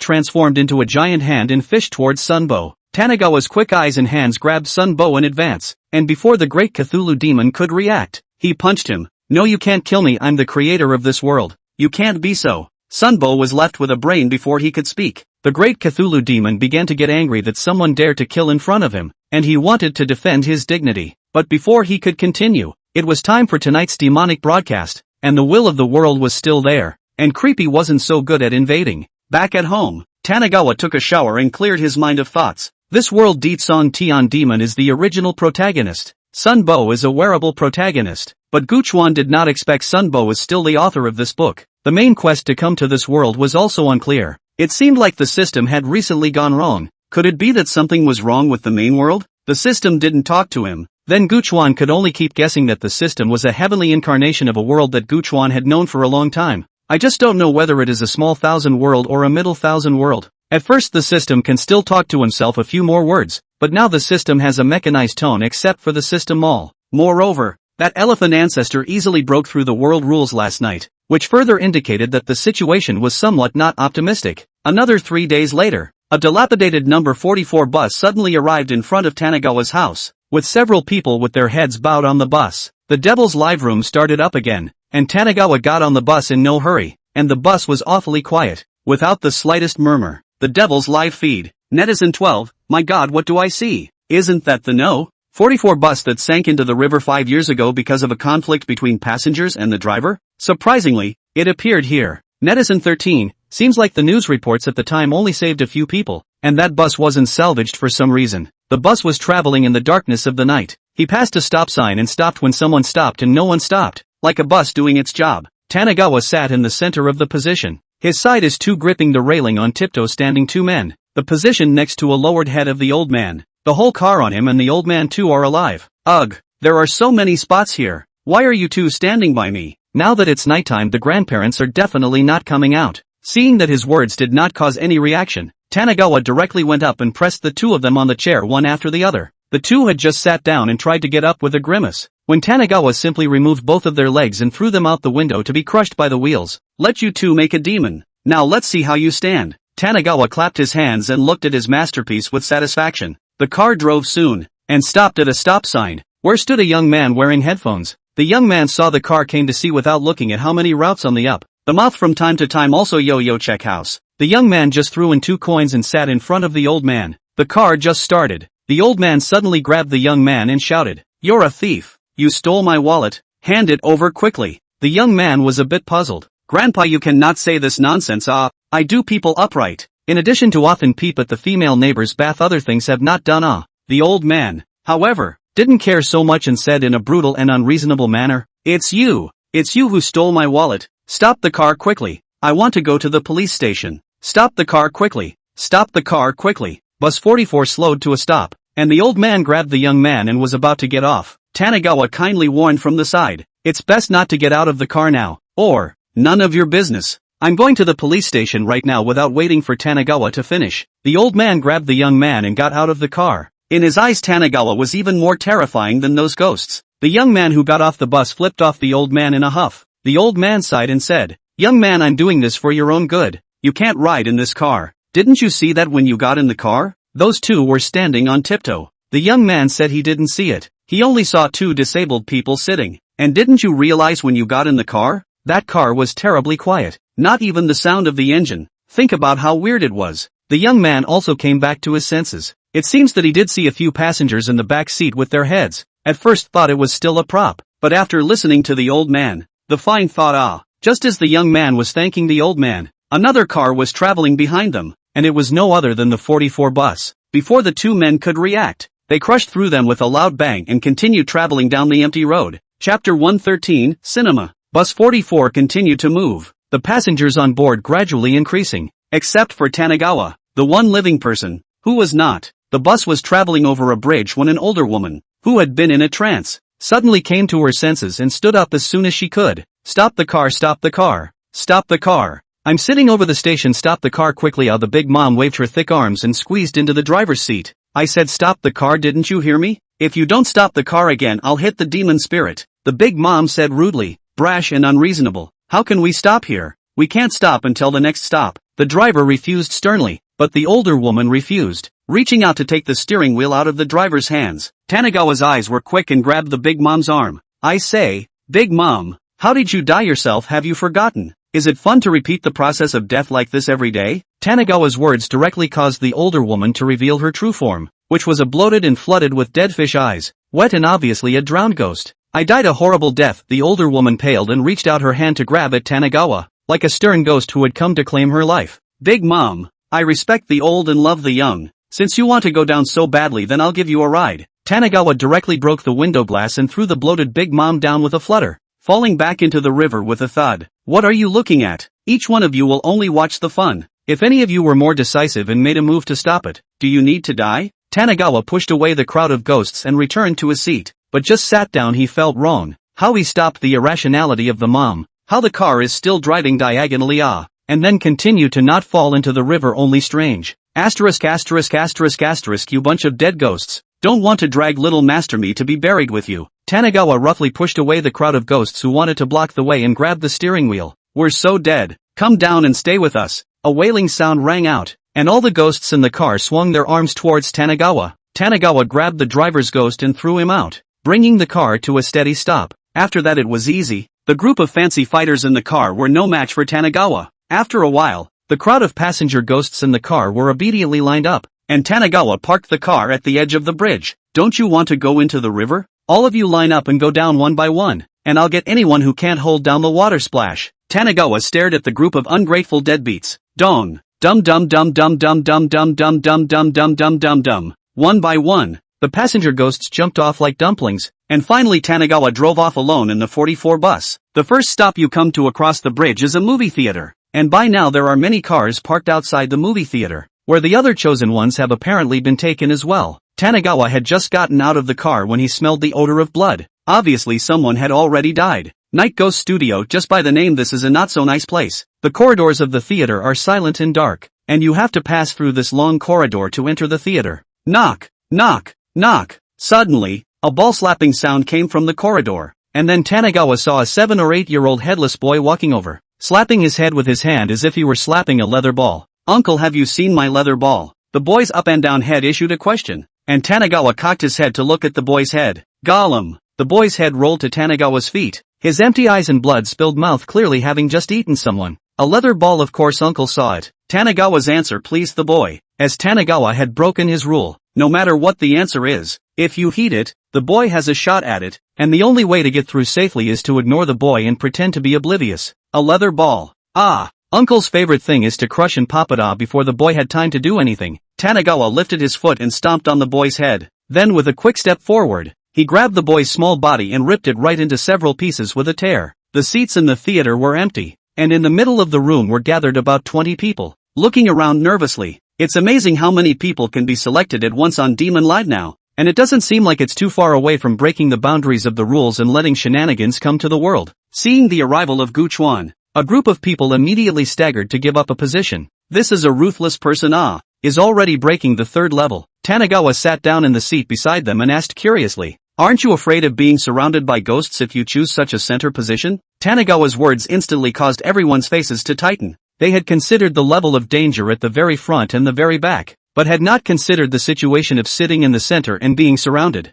transformed into a giant hand and fished towards Sunbo. Tanigawa's quick eyes and hands grabbed Sunbo in advance, and before the great Cthulhu demon could react, he punched him. No, you can't kill me, I'm the creator of this world. You can't be so. Sunbo was left with a brain before he could speak. The great Cthulhu demon began to get angry that someone dared to kill in front of him, and he wanted to defend his dignity. But before he could continue, it was time for tonight's demonic broadcast, and the will of the world was still there, and Creepy wasn't so good at invading. Back at home, Tanigawa took a shower and cleared his mind of thoughts. This world Deetsong Tian demon is the original protagonist. Sunbo is a wearable protagonist, but Guchuan did not expect Sunbo is still the author of this book. The main quest to come to this world was also unclear. It seemed like the system had recently gone wrong. Could it be that something was wrong with the main world? The system didn't talk to him. Then Guchuan could only keep guessing that the system was a heavenly incarnation of a world that Guchuan had known for a long time. I just don't know whether it is a small thousand world or a middle thousand world. At first the system can still talk to himself a few more words, but now the system has a mechanized tone except for the system mall. Moreover, that elephant ancestor easily broke through the world rules last night, which further indicated that the situation was somewhat not optimistic. Another 3 days later, a dilapidated number 44 bus suddenly arrived in front of Tanigawa's house, with several people with their heads bowed on the bus. The Devil's Live room started up again, and Tanigawa got on the bus in no hurry, and the bus was awfully quiet, without the slightest murmur. The Devil's Live feed. Netizen 12, my god, what do I see? Isn't that the No. 44 bus that sank into the river 5 years ago because of a conflict between passengers and the driver? Surprisingly, it appeared here. Netizen 13, seems like the news reports at the time only saved a few people, and that bus wasn't salvaged for some reason. The bus was traveling in the darkness of the night. He passed a stop sign and stopped when someone stopped and no one stopped, like a bus doing its job. Tanigawa sat in the center of the position. His side is two gripping the railing on tiptoe standing two men. The position next to a lowered head of the old man. The whole car on him and the old man too are alive. Ugh, there are so many spots here. Why are you two standing by me? Now that it's nighttime, the grandparents are definitely not coming out. Seeing that his words did not cause any reaction, Tanigawa directly went up and pressed the two of them on the chair one after the other. The two had just sat down and tried to get up with a grimace, when Tanigawa simply removed both of their legs and threw them out the window to be crushed by the wheels. Let you two make a demon. Now let's see how you stand. Tanigawa clapped his hands and looked at his masterpiece with satisfaction. The car drove soon, and stopped at a stop sign, where stood a young man wearing headphones. The young man saw the car came to see without looking at how many routes on the up. The mouth from time to time also yo-yo check house. The young man just threw in 2 coins and sat in front of the old man. The car just started. The old man suddenly grabbed the young man and shouted, "You're a thief. You stole my wallet. Hand it over quickly." The young man was a bit puzzled. "Grandpa, you cannot say this nonsense. I do people upright. In addition to often peep at the female neighbor's bath, other things have not done." The old man, however, didn't care so much and said in a brutal and unreasonable manner, It's you who stole my wallet. Stop the car quickly. I want to go to the police station. Stop the car quickly. Stop the car quickly." Bus 44 slowed to a stop, and the old man grabbed the young man and was about to get off. Tanigawa kindly warned from the side, "It's best not to get out of the car now, or, none of your business. I'm going to the police station right now." Without waiting for Tanigawa to finish, the old man grabbed the young man and got out of the car. In his eyes, Tanigawa was even more terrifying than those ghosts. The young man who got off the bus flipped off the old man in a huff. The old man sighed and said, "Young man, I'm doing this for your own good. You can't ride in this car. Didn't you see that when you got in the car? Those two were standing on tiptoe." The young man said he didn't see it. He only saw 2 disabled people sitting. "And didn't you realize when you got in the car? That car was terribly quiet. Not even the sound of the engine. Think about how weird it was." The young man also came back to his senses. It seems that he did see a few passengers in the back seat with their heads. At first thought it was still a prop, but after listening to the old man, the fine thought, just as the young man was thanking the old man, another car was traveling behind them. and it was no other than the 44 bus. Before the two men could react, they crushed through them with a loud bang and continued traveling down the empty road. Chapter 113, Cinema. Bus 44 continued to move, the passengers on board gradually increasing, except for Tanagawa, the one living person, who was not. The bus was traveling over a bridge when an older woman, who had been in a trance, suddenly came to her senses and stood up as soon as she could. Stop the car, stop the car, stop the car. I'm sitting over the station, stop the car quickly. The big mom waved her thick arms and squeezed into the driver's seat. I said stop the car, didn't you hear me? If you don't stop the car again, I'll hit the demon spirit. The big mom said rudely, brash and unreasonable. How can we stop here? We can't stop until the next stop. The driver refused sternly, but the older woman refused, reaching out to take the steering wheel out of the driver's hands. Tanagawa's eyes were quick and grabbed the big mom's arm. I say, Big Mom, how did you die yourself? Have you forgotten? Is it fun to repeat the process of death like this every day? Tanagawa's words directly caused the older woman to reveal her true form, which was a bloated and flooded with dead fish eyes, wet and obviously a drowned ghost. I died a horrible death. The older woman paled and reached out her hand to grab at Tanagawa, like a stern ghost who had come to claim her life. Big Mom, I respect the old and love the young. Since you want to go down so badly, then I'll give you a ride. Tanagawa directly broke the window glass and threw the bloated Big Mom down with a flutter, falling back into the river with a thud. What are you looking at? Each one of you will only watch the fun. If any of you were more decisive and made a move to stop it, do you need to die? Tanagawa pushed away the crowd of ghosts and returned to his seat, but just sat down. He felt wrong. How he stopped the irrationality of the mom, how the car is still driving diagonally and then continue to not fall into the river, only strange. Asterisk asterisk asterisk asterisk, you bunch of dead ghosts, don't want to drag little master me to be buried with you. Tanagawa roughly pushed away the crowd of ghosts who wanted to block the way and grabbed the steering wheel. We're so dead. Come down and stay with us. A wailing sound rang out, and all the ghosts in the car swung their arms towards Tanagawa. Tanagawa grabbed the driver's ghost and threw him out, bringing the car to a steady stop. After that it was easy. The group of fancy fighters in the car were no match for Tanagawa. After a while, the crowd of passenger ghosts in the car were obediently lined up, and Tanagawa parked the car at the edge of the bridge. Don't you want to go into the river? All of you line up and go down one by one, and I'll get anyone who can't hold down the water splash. Tanagawa stared at the group of ungrateful deadbeats. Dong. Dum dum dum dum dum dum dum dum dum dum dum dum dum dum. One by one, the passenger ghosts jumped off like dumplings, and finally Tanagawa drove off alone in the 44 bus. The first stop you come to across the bridge is a movie theater, and by now there are many cars parked outside the movie theater, where the other chosen ones have apparently been taken as well. Tanagawa had just gotten out of the car when he smelled the odor of blood. Obviously someone had already died. Night Ghost Studio, just by the name this is a not so nice place. The corridors of the theater are silent and dark, and you have to pass through this long corridor to enter the theater. Knock, knock, knock. Suddenly, a ball-slapping sound came from the corridor, and then Tanagawa saw a 7 or 8-year-old headless boy walking over, slapping his head with his hand as if he were slapping a leather ball. Uncle, have you seen my leather ball? The boy's up and down head issued a question, and Tanagawa cocked his head to look at the boy's head. Gollum. The boy's head rolled to Tanagawa's feet, his empty eyes and blood-spilled mouth clearly having just eaten someone. A leather ball, of course Uncle saw it. Tanagawa's answer pleased the boy, as Tanagawa had broken his rule. No matter what the answer is, if you heed it, the boy has a shot at it, and the only way to get through safely is to ignore the boy and pretend to be oblivious. A leather ball. Ah! Uncle's favorite thing is to crush and pop it before the boy had time to do anything. Tanagawa lifted his foot and stomped on the boy's head. Then with a quick step forward, he grabbed the boy's small body and ripped it right into several pieces with a tear. The seats in the theater were empty, and in the middle of the room were gathered about 20 people, looking around nervously. It's amazing how many people can be selected at once on Demon Live now, and it doesn't seem like it's too far away from breaking the boundaries of the rules and letting shenanigans come to the world. Seeing the arrival of Gu Chuan, a group of people immediately staggered to give up a position. This is a ruthless person is already breaking the 3rd level. Tanagawa sat down in the seat beside them and asked curiously, aren't you afraid of being surrounded by ghosts if you choose such a center position? Tanagawa's words instantly caused everyone's faces to tighten. They had considered the level of danger at the very front and the very back, but had not considered the situation of sitting in the center and being surrounded.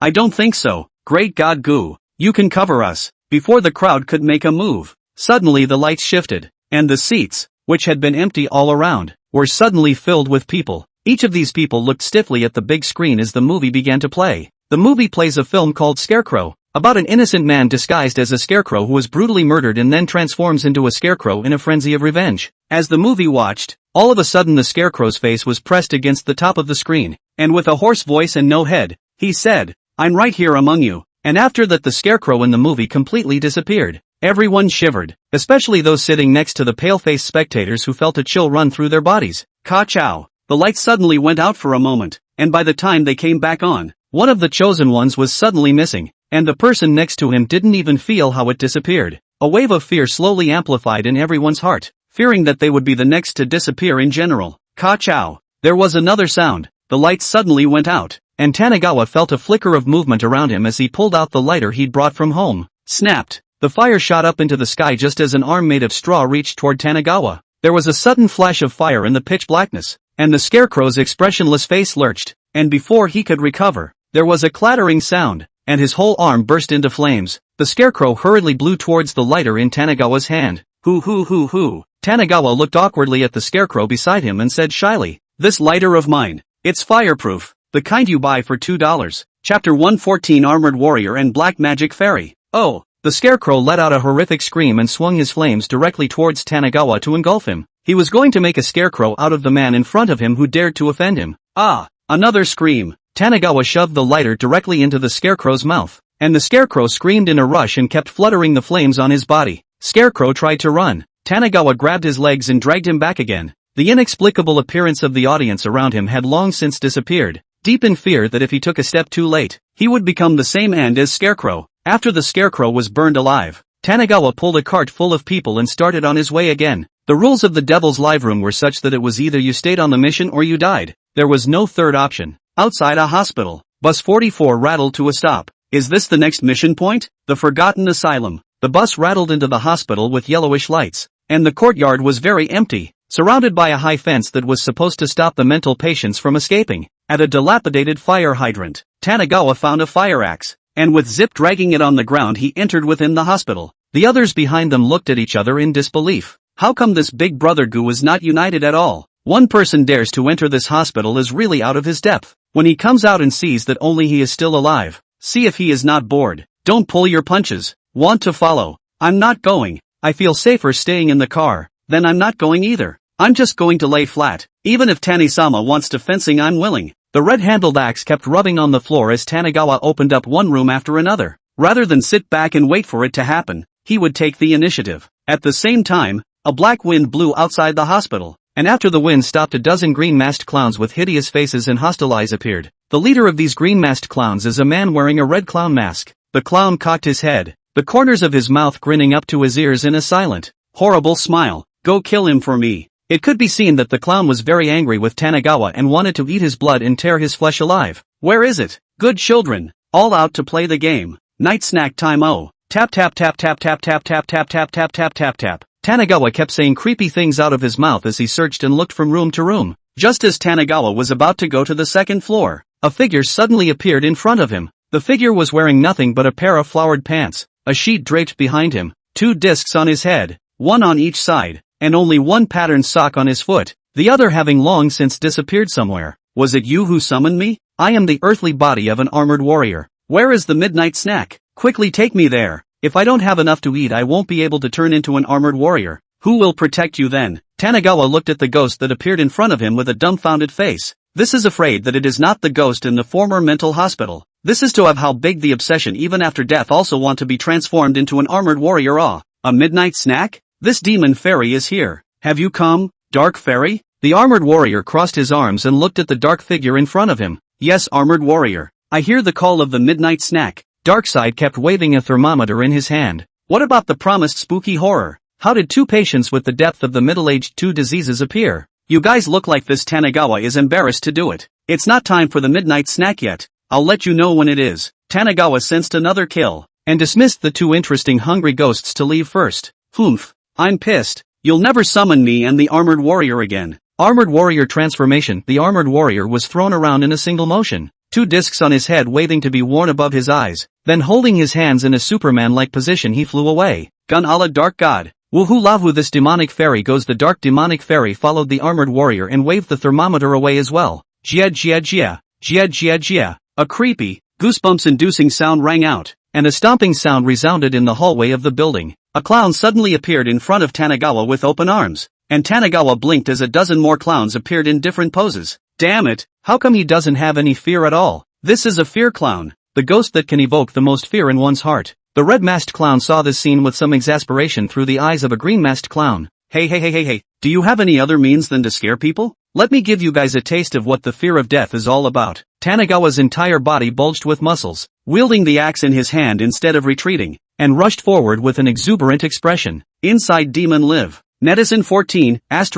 I don't think so. Great God Gu, you can cover us. Before the crowd could make a move, suddenly the lights shifted, and the seats, which had been empty all around, were suddenly filled with people. Each of these people looked stiffly at the big screen as the movie began to play. The movie plays a film called Scarecrow, about an innocent man disguised as a scarecrow who was brutally murdered and then transforms into a scarecrow in a frenzy of revenge. As the movie watched, All of a sudden the Scarecrow's face was pressed against the top of the screen, and with a hoarse voice and no head, he said, "I'm right here among you." And after that the Scarecrow in the movie completely disappeared. Everyone shivered, especially those sitting next to the pale-faced spectators who felt a chill run through their bodies. Ka-chow. The lights suddenly went out for a moment, and by the time they came back on, one of the chosen ones was suddenly missing, and the person next to him didn't even feel how it disappeared. A wave of fear slowly amplified in everyone's heart, fearing that they would be the next to disappear in general. Ka-chow. There was another sound. The lights suddenly went out, and Tanagawa felt a flicker of movement around him as he pulled out the lighter he'd brought from home. Snapped. The fire shot up into the sky just as an arm made of straw reached toward Tanagawa. There was a sudden flash of fire in the pitch blackness, and the Scarecrow's expressionless face lurched, and before he could recover, there was a clattering sound, and his whole arm burst into flames. The Scarecrow hurriedly blew towards the lighter in Tanagawa's hand. Hoo. Tanagawa looked awkwardly at the Scarecrow beside him and said shyly, "This lighter of mine, it's fireproof, the kind you buy for $2. Chapter 114 Armored Warrior and Black Magic Fairy. Oh! The Scarecrow let out a horrific scream and swung his flames directly towards Tanagawa to engulf him. He was going to make a scarecrow out of the man in front of him who dared to offend him. Ah! Another scream. Tanagawa shoved the lighter directly into the Scarecrow's mouth, and the Scarecrow screamed in a rush and kept fluttering the flames on his body. Scarecrow tried to run. Tanagawa grabbed his legs and dragged him back again. The inexplicable appearance of the audience around him had long since disappeared, deep in fear that if he took a step too late, he would become the same end as Scarecrow. After the Scarecrow was burned alive, Tanagawa pulled a cart full of people and started on his way again. The rules of the Devil's Live Room were such that it was either you stayed on the mission or you died. There was no third option. Outside a hospital, bus 44 rattled to a stop. Is this the next mission point? The Forgotten Asylum. The bus rattled into the hospital with yellowish lights, and the courtyard was very empty, surrounded by a high fence that was supposed to stop the mental patients from escaping. At a dilapidated fire hydrant, Tanagawa found a fire axe, and with Zip dragging it on the ground he entered within the hospital. The others behind them looked at each other in disbelief. How come this big brother Gu is not united at all? One person dares to enter this hospital is really out of his depth. When he comes out and sees that only he is still alive, see if he is not bored. Don't pull your punches. Want to follow? I'm not going. I feel safer staying in the car. Then I'm not going either. I'm just going to lay flat. Even if Tani-sama wants to fencing, I'm willing. The red-handled axe kept rubbing on the floor as Tanagawa opened up one room after another. Rather than sit back and wait for it to happen, he would take the initiative. At the same time, a black wind blew outside the hospital, and after the wind stopped a dozen green-masked clowns with hideous faces and hostile eyes appeared. The leader of these green-masked clowns is a man wearing a red clown mask. The clown cocked his head, the corners of his mouth grinning up to his ears in a silent, horrible smile. Go kill him for me. It could be seen that the clown was very angry with Tanagawa and wanted to eat his blood and tear his flesh alive. Where is it? Good children, all out to play the game. Night snack time. Oh. Tap tap tap tap tap tap tap tap tap tap tap tap tap. Tanagawa kept saying creepy things out of his mouth as he searched and looked from room to room. Just as Tanagawa was about to go to the second floor, a figure suddenly appeared in front of him. The figure was wearing nothing but a pair of flowered pants, a sheet draped behind him, 2 discs on his head, one on each side, and only one patterned sock on his foot, the other having long since disappeared somewhere. Was it you who summoned me? I am the earthly body of an armored warrior. Where is the midnight snack? Quickly take me there. If I don't have enough to eat, I won't be able to turn into an armored warrior. Who will protect you then? Tanagawa looked at the ghost that appeared in front of him with a dumbfounded face. This is afraid that it is not the ghost in the former mental hospital. This is to have how big the obsession even after death also want to be transformed into an armored warrior. Ah, a midnight snack? This demon fairy is here. Have you come, dark fairy? The armored warrior crossed his arms and looked at the dark figure in front of him. Yes, armored warrior. I hear the call of the midnight snack. Darkside kept waving a thermometer in his hand. What about the promised spooky horror? How did 2 patients with the depth of the middle-aged 2 diseases appear? You guys look like this. Tanagawa is embarrassed to do it. It's not time for the midnight snack yet. I'll let you know when it is. Tanagawa sensed another kill, and dismissed the 2 interesting hungry ghosts to leave first. Humph. I'm pissed. You'll never summon me and the armored warrior again. Armored warrior transformation. The armored warrior was thrown around in a single motion, 2 discs on his head waiting to be worn above his eyes. Then holding his hands in a Superman-like position he flew away. Gun Allah dark god. Woohoo lahu, this demonic fairy goes. The dark demonic fairy followed the armored warrior and waved the thermometer away as well. Jia jia jia. Jia jia jia. A creepy, goosebumps-inducing sound rang out, and a stomping sound resounded in the hallway of the building. A clown suddenly appeared in front of Tanagawa with open arms. and Tanagawa blinked as a dozen more clowns appeared in different poses. Damn it, how come he doesn't have any fear at all? This is a fear clown, the ghost that can evoke the most fear in one's heart. The red-masked clown saw this scene with some exasperation through the eyes of a green-masked clown. Hey, do you have any other means than to scare people? Let me give you guys a taste of what the fear of death is all about. Tanagawa's entire body bulged with muscles, wielding the axe in his hand instead of retreating, and rushed forward with an exuberant expression. Inside Demon Live. Netizen 14, *******.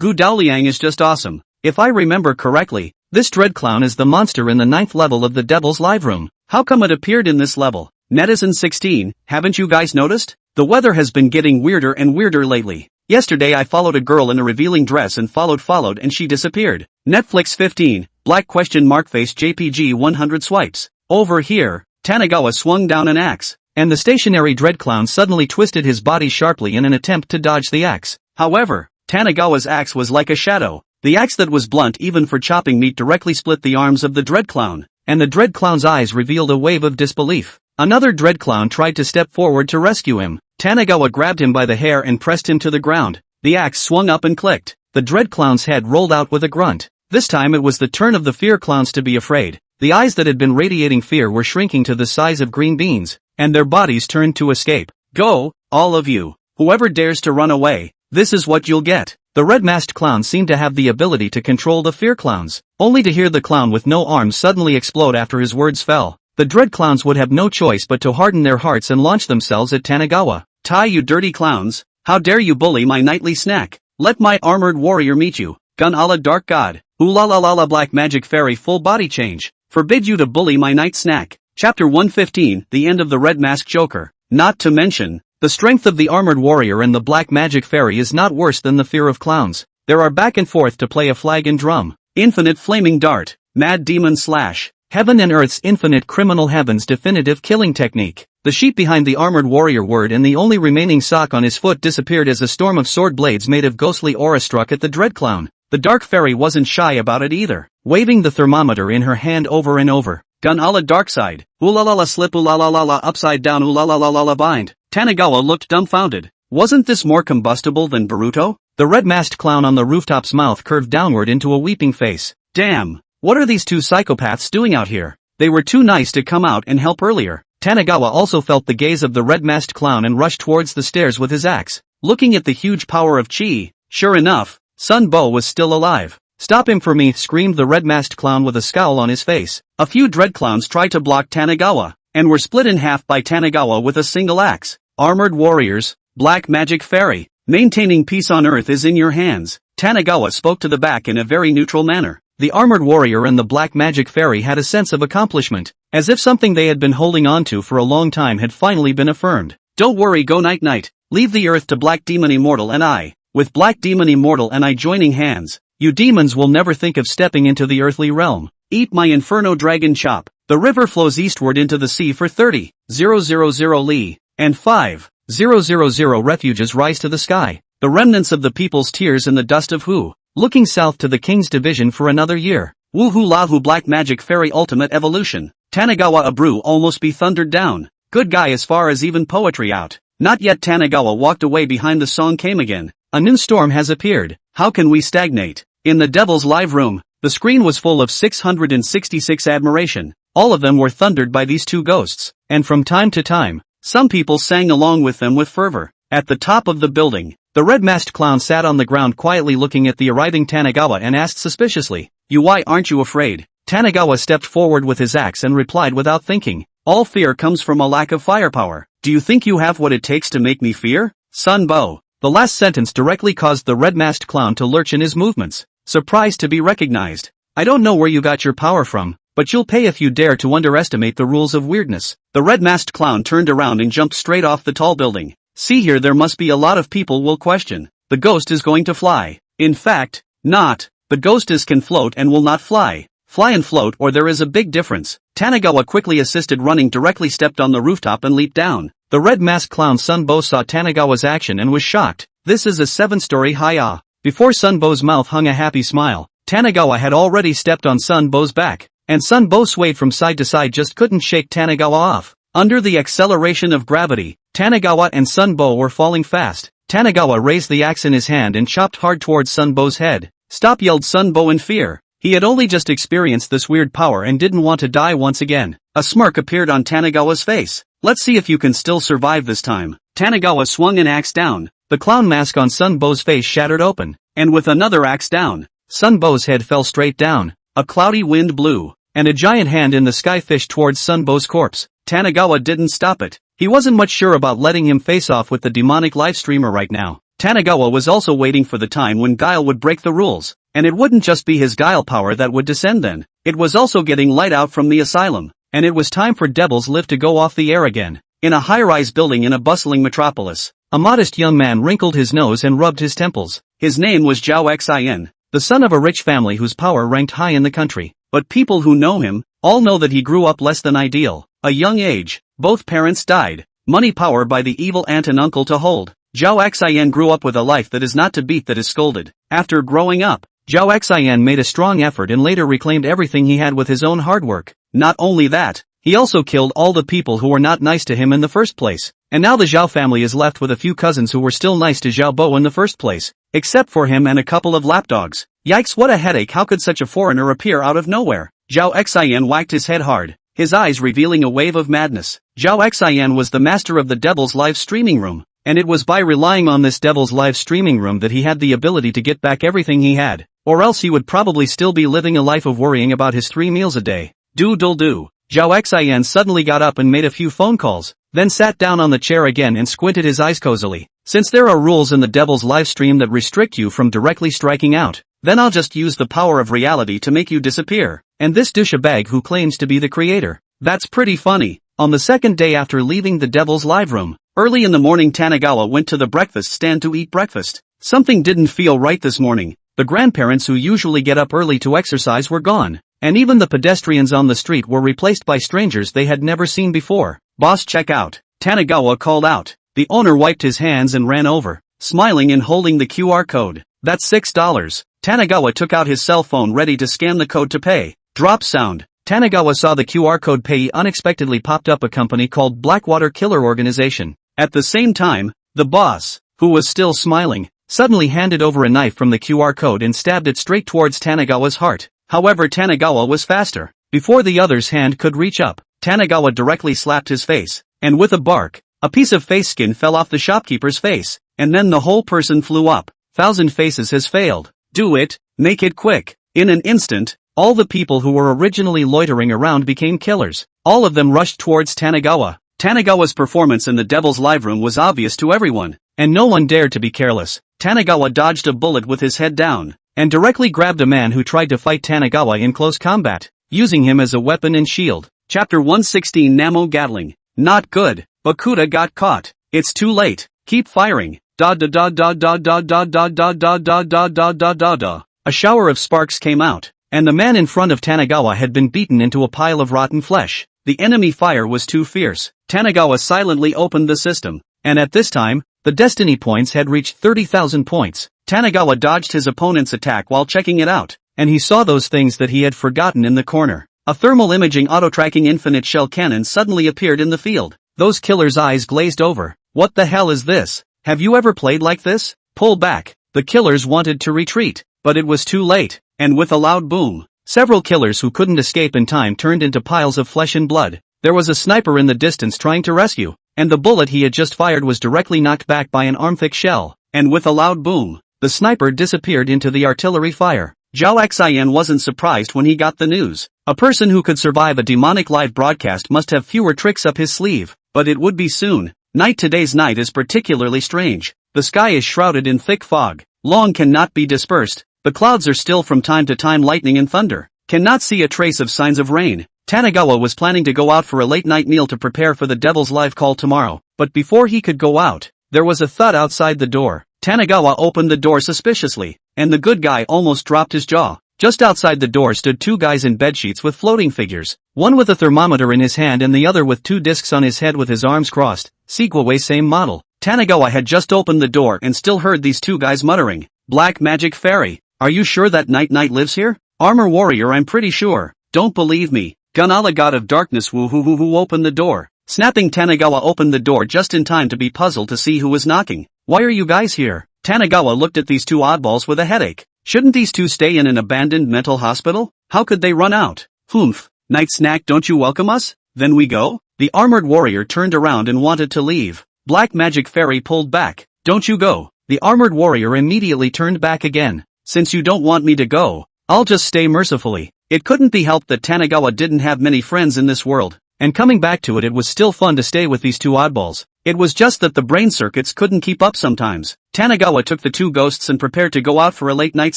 Gu Daoliang is just awesome. If I remember correctly, this dread clown is the monster in the 9th level of the Devil's Live Room. How come it appeared in this level? Netizen 16, haven't you guys noticed? The weather has been getting weirder and weirder lately. Yesterday I followed a girl in a revealing dress and followed and she disappeared. Netflix 15, ******, face JPG 100 swipes. Over here, Tanagawa swung down an axe, and the stationary dread clown suddenly twisted his body sharply in an attempt to dodge the axe. However, Tanagawa's axe was like a shadow. The axe that was blunt even for chopping meat directly split the arms of the dread clown, and the dread clown's eyes revealed a wave of disbelief. Another dread clown tried to step forward to rescue him. Tanagawa grabbed him by the hair and pressed him to the ground. The axe swung up and clicked. The dread clown's head rolled out with a grunt. This time it was the turn of the fear clowns to be afraid. The eyes that had been radiating fear were shrinking to the size of green beans, and their bodies turned to escape. Go, all of you. Whoever dares to run away, this is what you'll get. The red-masked clown seemed to have the ability to control the fear clowns, only to hear the clown with no arms suddenly explode after his words fell. The dread clowns would have no choice but to harden their hearts and launch themselves at Tanagawa. "Tai, you dirty clowns, how dare you bully my nightly snack? Let my armored warrior meet you. Gun a la dark god. Ooh la la la la black magic fairy full body change. Forbid you to bully my night snack." Chapter 115, The End of the Red Masked Joker. Not to mention, the strength of the armored warrior and the black magic fairy is not worse than the fear of clowns. There are back and forth to play a flag and drum. Infinite flaming dart. Mad demon slash. Heaven and Earth's infinite criminal heaven's definitive killing technique. The sheep behind the armored warrior whirred and the only remaining sock on his foot disappeared as a storm of sword blades made of ghostly aura struck at the dread clown. The dark fairy wasn't shy about it either, waving the thermometer in her hand over and over. "Gun a la dark side. Ooh la la la slip, ooh la la la la upside down, ooh la la la la la bind." Tanagawa looked dumbfounded. Wasn't this more combustible than Boruto? The red-masked clown on the rooftop's mouth curved downward into a weeping face. Damn, what are these two psychopaths doing out here? They were too nice to come out and help earlier. Tanagawa also felt the gaze of the red-masked clown and rushed towards the stairs with his axe. Looking at the huge power of chi, sure enough, Sun Bo was still alive. "Stop him for me," screamed the red-masked clown with a scowl on his face. A few dread clowns tried to block Tanagawa, and were split in half by Tanagawa with a single axe. "Armored warriors, black magic fairy, maintaining peace on earth is in your hands." Tanagawa spoke to the back in a very neutral manner. The armored warrior and the black magic fairy had a sense of accomplishment, as if something they had been holding on to for a long time had finally been affirmed. "Don't worry, go night night. Leave the earth to Black Demon Immortal and I. With Black Demon Immortal and I joining hands, you demons will never think of stepping into the earthly realm. Eat my inferno dragon chop." The river flows eastward into the sea for 30,000 li, and 5,000 refuges rise to the sky, the remnants of the people's tears in the dust of Hu, looking south to the king's division for another year. Woohoo lahu black magic fairy ultimate evolution. Tanagawa Abru almost be thundered down. Good guy as far as even poetry out. Not yet. Tanagawa walked away behind the song came again. "A new storm has appeared. How can we stagnate?" In the Devil's Live Room, the screen was full of 666 admiration. All of them were thundered by these two ghosts, and from time to time, some people sang along with them with fervor. At the top of the building, the red-masked clown sat on the ground quietly looking at the arriving Tanagawa and asked suspiciously, Why aren't you afraid?" Tanagawa stepped forward with his axe and replied without thinking, "All fear comes from a lack of firepower. Do you think you have what it takes to make me fear?" Sun Bo. The last sentence directly caused the red-masked clown to lurch in his movements, surprised to be recognized. "I don't know where you got your power from, but you'll pay if you dare to underestimate the rules of weirdness." The red-masked clown turned around and jumped straight off the tall building. "See here, there must be a lot of people will question. The ghost is going to fly. In fact, not. The ghostess can float and will not fly. Fly and float or there is a big difference." Tanagawa quickly assisted running directly stepped on the rooftop and leaped down. The red-masked clown Sun Bo saw Tanagawa's action and was shocked. This is a 7-story high. Before Sun Bo's mouth hung a happy smile, Tanagawa had already stepped on Sun Bo's back, and Sun Bo swayed from side to side just couldn't shake Tanagawa off. Under the acceleration of gravity, Tanagawa and Sun Bo were falling fast. Tanagawa raised the axe in his hand and chopped hard towards Sunbo's head. "Stop!" yelled Sunbo in fear. He had only just experienced this weird power and didn't want to die once again. A smirk appeared on Tanagawa's face. "Let's see if you can still survive this time." Tanagawa swung an axe down. The clown mask on Sunbo's face shattered open, and with another axe down, Sunbo's head fell straight down. A cloudy wind blew, and a giant hand in the sky fished towards Sunbo's corpse. Tanagawa didn't stop it. He wasn't much sure about letting him face off with the demonic live streamer right now. Tanagawa was also waiting for the time when Guile would break the rules, and it wouldn't just be his Guile power that would descend then. It was also getting light out from the asylum, and it was time for Devil's Lift to go off the air again. In a high-rise building in a bustling metropolis, a modest young man wrinkled his nose and rubbed his temples. His name was Zhao Xin, the son of a rich family whose power ranked high in the country. But people who know him all know that he grew up less than ideal. A young age, both parents died, money power by the evil aunt and uncle to hold. Zhao Xin grew up with a life that is not to beat that is scolded. After growing up, Zhao Xin made a strong effort and later reclaimed everything he had with his own hard work. Not only that, he also killed all the people who were not nice to him in the first place. And now the Zhao family is left with a few cousins who were still nice to Zhao Bo in the first place, except for him and a couple of lapdogs. Yikes, what a headache! How could such a foreigner appear out of nowhere? Zhao Xin whacked his head hard, his eyes revealing a wave of madness. Zhao Xin was the master of the Devil's live streaming room, and it was by relying on this Devil's live streaming room that he had the ability to get back everything he had, or else he would probably still be living a life of worrying about his 3 meals a day. Do. Zhao Xin suddenly got up and made a few phone calls, then sat down on the chair again and squinted his eyes cozily. Since there are rules in the Devil's live stream that restrict you from directly striking out, then I'll just use the power of reality to make you disappear. And this douchebag who claims to be the creator. That's pretty funny. On the second day after leaving the Devil's live room, early in the morning Tanagawa went to the breakfast stand to eat breakfast. Something didn't feel right this morning. The grandparents who usually get up early to exercise were gone, and even the pedestrians on the street were replaced by strangers they had never seen before. "Boss, check out," Tanagawa called out. The owner wiped his hands and ran over, smiling and holding the QR code. "That's $6. Tanagawa took out his cell phone ready to scan the code to pay. Drop sound. Tanagawa saw the QR code payee unexpectedly popped up a company called Blackwater Killer Organization. At the same time, the boss, who was still smiling, suddenly handed over a knife from the QR code and stabbed it straight towards Tanagawa's heart. However, Tanagawa was faster. Before the other's hand could reach up, Tanagawa directly slapped his face, and with a bark, a piece of face skin fell off the shopkeeper's face, and then the whole person flew up. 1,000 faces has failed. Do it, make it quick. In an instant, all the people who were originally loitering around became killers. All of them rushed towards Tanagawa. Tanagawa's performance in the Devil's live room was obvious to everyone, and no one dared to be careless. Tanagawa dodged a bullet with his head down, and directly grabbed a man who tried to fight Tanagawa in close combat, using him as a weapon and shield. Chapter 116 Namo Gatling. Not good. Bakuda got caught. It's too late. Keep firing. Da da da da da da da da da da da da da da da da. A shower of sparks came out, and the man in front of Tanagawa had been beaten into a pile of rotten flesh. The enemy fire was too fierce. Tanagawa silently opened the system, and at this time, the destiny points had reached 30,000 points. Tanagawa dodged his opponent's attack while checking it out, and he saw those things that he had forgotten in the corner. A thermal imaging auto-tracking infinite shell cannon suddenly appeared in the field. Those killers' eyes glazed over. What the hell is this? Have you ever played like this? Pull back. The killers wanted to retreat, but it was too late, and with a loud boom, several killers who couldn't escape in time turned into piles of flesh and blood. There was a sniper in the distance trying to rescue, and the bullet he had just fired was directly knocked back by an arm-thick shell, and with a loud boom, the sniper disappeared into the artillery fire. Zhao Xin wasn't surprised when he got the news. A person who could survive a demonic live broadcast must have fewer tricks up his sleeve, but it would be soon. Today's night is particularly strange. The sky is shrouded in thick fog. Long cannot be dispersed. The clouds are still from time to time lightning and thunder. Cannot see a trace of signs of rain. Tanagawa was planning to go out for a late-night meal to prepare for the Devil's live call tomorrow, but before he could go out, there was a thud outside the door. Tanagawa opened the door suspiciously, and the good guy almost dropped his jaw. Just outside the door stood two guys in bedsheets with floating figures, one with a thermometer in his hand and the other with 2 discs on his head with his arms crossed. Segway same model. Tanagawa had just opened the door and still heard these two guys muttering, "Black magic fairy, are you sure that Night lives here? Armor warrior, I'm pretty sure. Don't believe me. Gunala god of darkness, who opened the door." Snapping, Tanagawa opened the door just in time to be puzzled to see who was knocking. Why are you guys here? Tanagawa looked at these two oddballs with a headache. Shouldn't these two stay in an abandoned mental hospital? How could they run out? Humph. Night snack, don't you welcome us? Then we go? The armored warrior turned around and wanted to leave. Black magic fairy pulled back. Don't you go. The armored warrior immediately turned back again. Since you don't want me to go, I'll just stay mercifully. It couldn't be helped that Tanagawa didn't have many friends in this world, and coming back to it, it was still fun to stay with these two oddballs. It was just that the brain circuits couldn't keep up sometimes. Tanagawa took the two ghosts and prepared to go out for a late night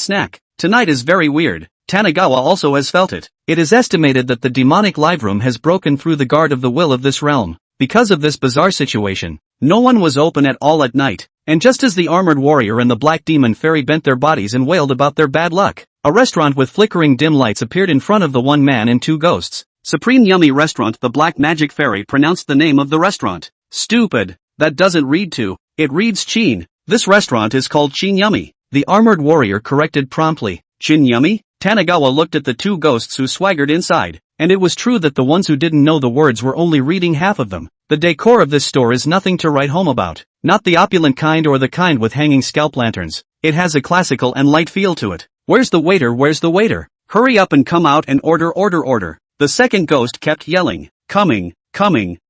snack. Tonight is very weird. Tanagawa also has felt it. It is estimated that the demonic live room has broken through the guard of the will of this realm. Because of this bizarre situation, no one was open at all at night, and just as the armored warrior and the black demon fairy bent their bodies and wailed about their bad luck, a restaurant with flickering dim lights appeared in front of the one man and two ghosts. Supreme Yummy Restaurant. The black magic fairy pronounced the name of the restaurant. Stupid. That doesn't read to. It reads Chin. This restaurant is called Chin Yummy. The armored warrior corrected promptly. Chin Yummy? Tanagawa looked at the two ghosts who swaggered inside, and it was true that the ones who didn't know the words were only reading half of them. The decor of this store is nothing to write home about. Not the opulent kind or the kind with hanging scalp lanterns. It has a classical and light feel to it. Where's the waiter? Where's the waiter? Hurry up and come out and order. The second ghost kept yelling. Coming.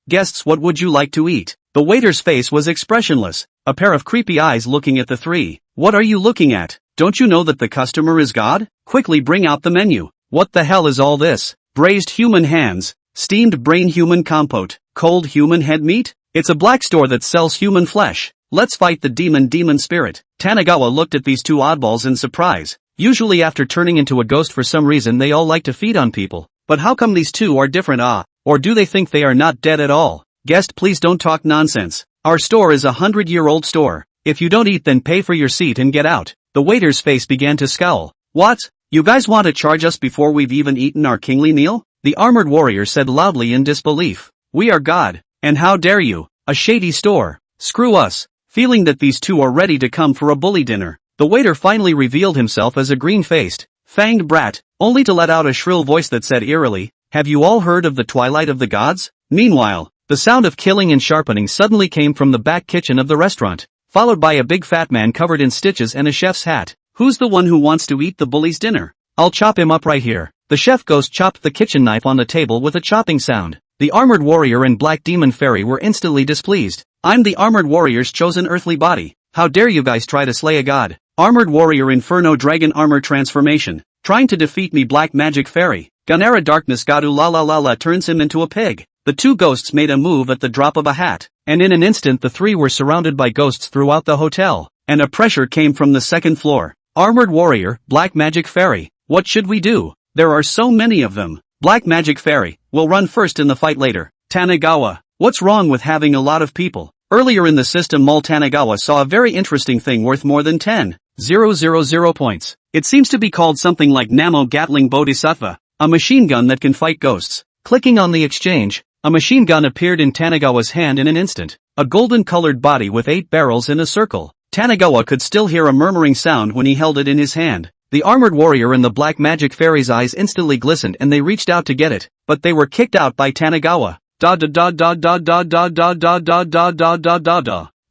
Guests, what would you like to eat? The waiter's face was expressionless, a pair of creepy eyes looking at the three. What are you looking at? Don't you know that the customer is God? Quickly bring out the menu. What the hell is all this? Braised human hands, steamed brain human compote, cold human head meat? It's a black store that sells human flesh. Let's fight the demon spirit. Tanagawa looked at these two oddballs in surprise. Usually after turning into a ghost for some reason they all like to feed on people. But how come these two are different? Or do they think they are not dead at all? Guest, please don't talk nonsense. Our store is a 100-year-old store. If you don't eat, then pay for your seat and get out. The waiter's face began to scowl. What? You guys want to charge us before we've even eaten our kingly meal? The armored warrior said loudly in disbelief. We are God, and how dare you? A shady store. Screw us. Feeling that these two are ready to come for a bully dinner, the waiter finally revealed himself as a green-faced, fanged brat, only to let out a shrill voice that said eerily, have you all heard of the Twilight of the Gods? Meanwhile, the sound of killing and sharpening suddenly came from the back kitchen of the restaurant, followed by a big fat man covered in stitches and a chef's hat. Who's the one who wants to eat the bully's dinner? I'll chop him up right here. The chef ghost chopped the kitchen knife on the table with a chopping sound. The armored warrior and black demon fairy were instantly displeased. I'm the armored warrior's chosen earthly body. How dare you guys try to slay a god? Armored warrior inferno dragon armor transformation. Trying to defeat me, black magic fairy. Ganera darkness gadu la la la la turns him into a pig. The two ghosts made a move at the drop of a hat, and in an instant the three were surrounded by ghosts throughout the hotel, and a pressure came from the second floor. Armored warrior, black magic fairy. What should we do? There are so many of them. Black magic fairy, will run first in the fight later. Tanagawa. What's wrong with having a lot of people? Earlier in the system Mall Tanagawa saw a very interesting thing worth more than 10,000 points. It seems to be called something like Namo Gatling Bodhisattva, a machine gun that can fight ghosts. Clicking on the exchange, a machine gun appeared in Tanagawa's hand in an instant. A golden-colored body with 8 barrels in a circle. Tanagawa could still hear a murmuring sound when he held it in his hand. The armored warrior and the black magic fairy's eyes instantly glistened and they reached out to get it, but they were kicked out by Tanagawa.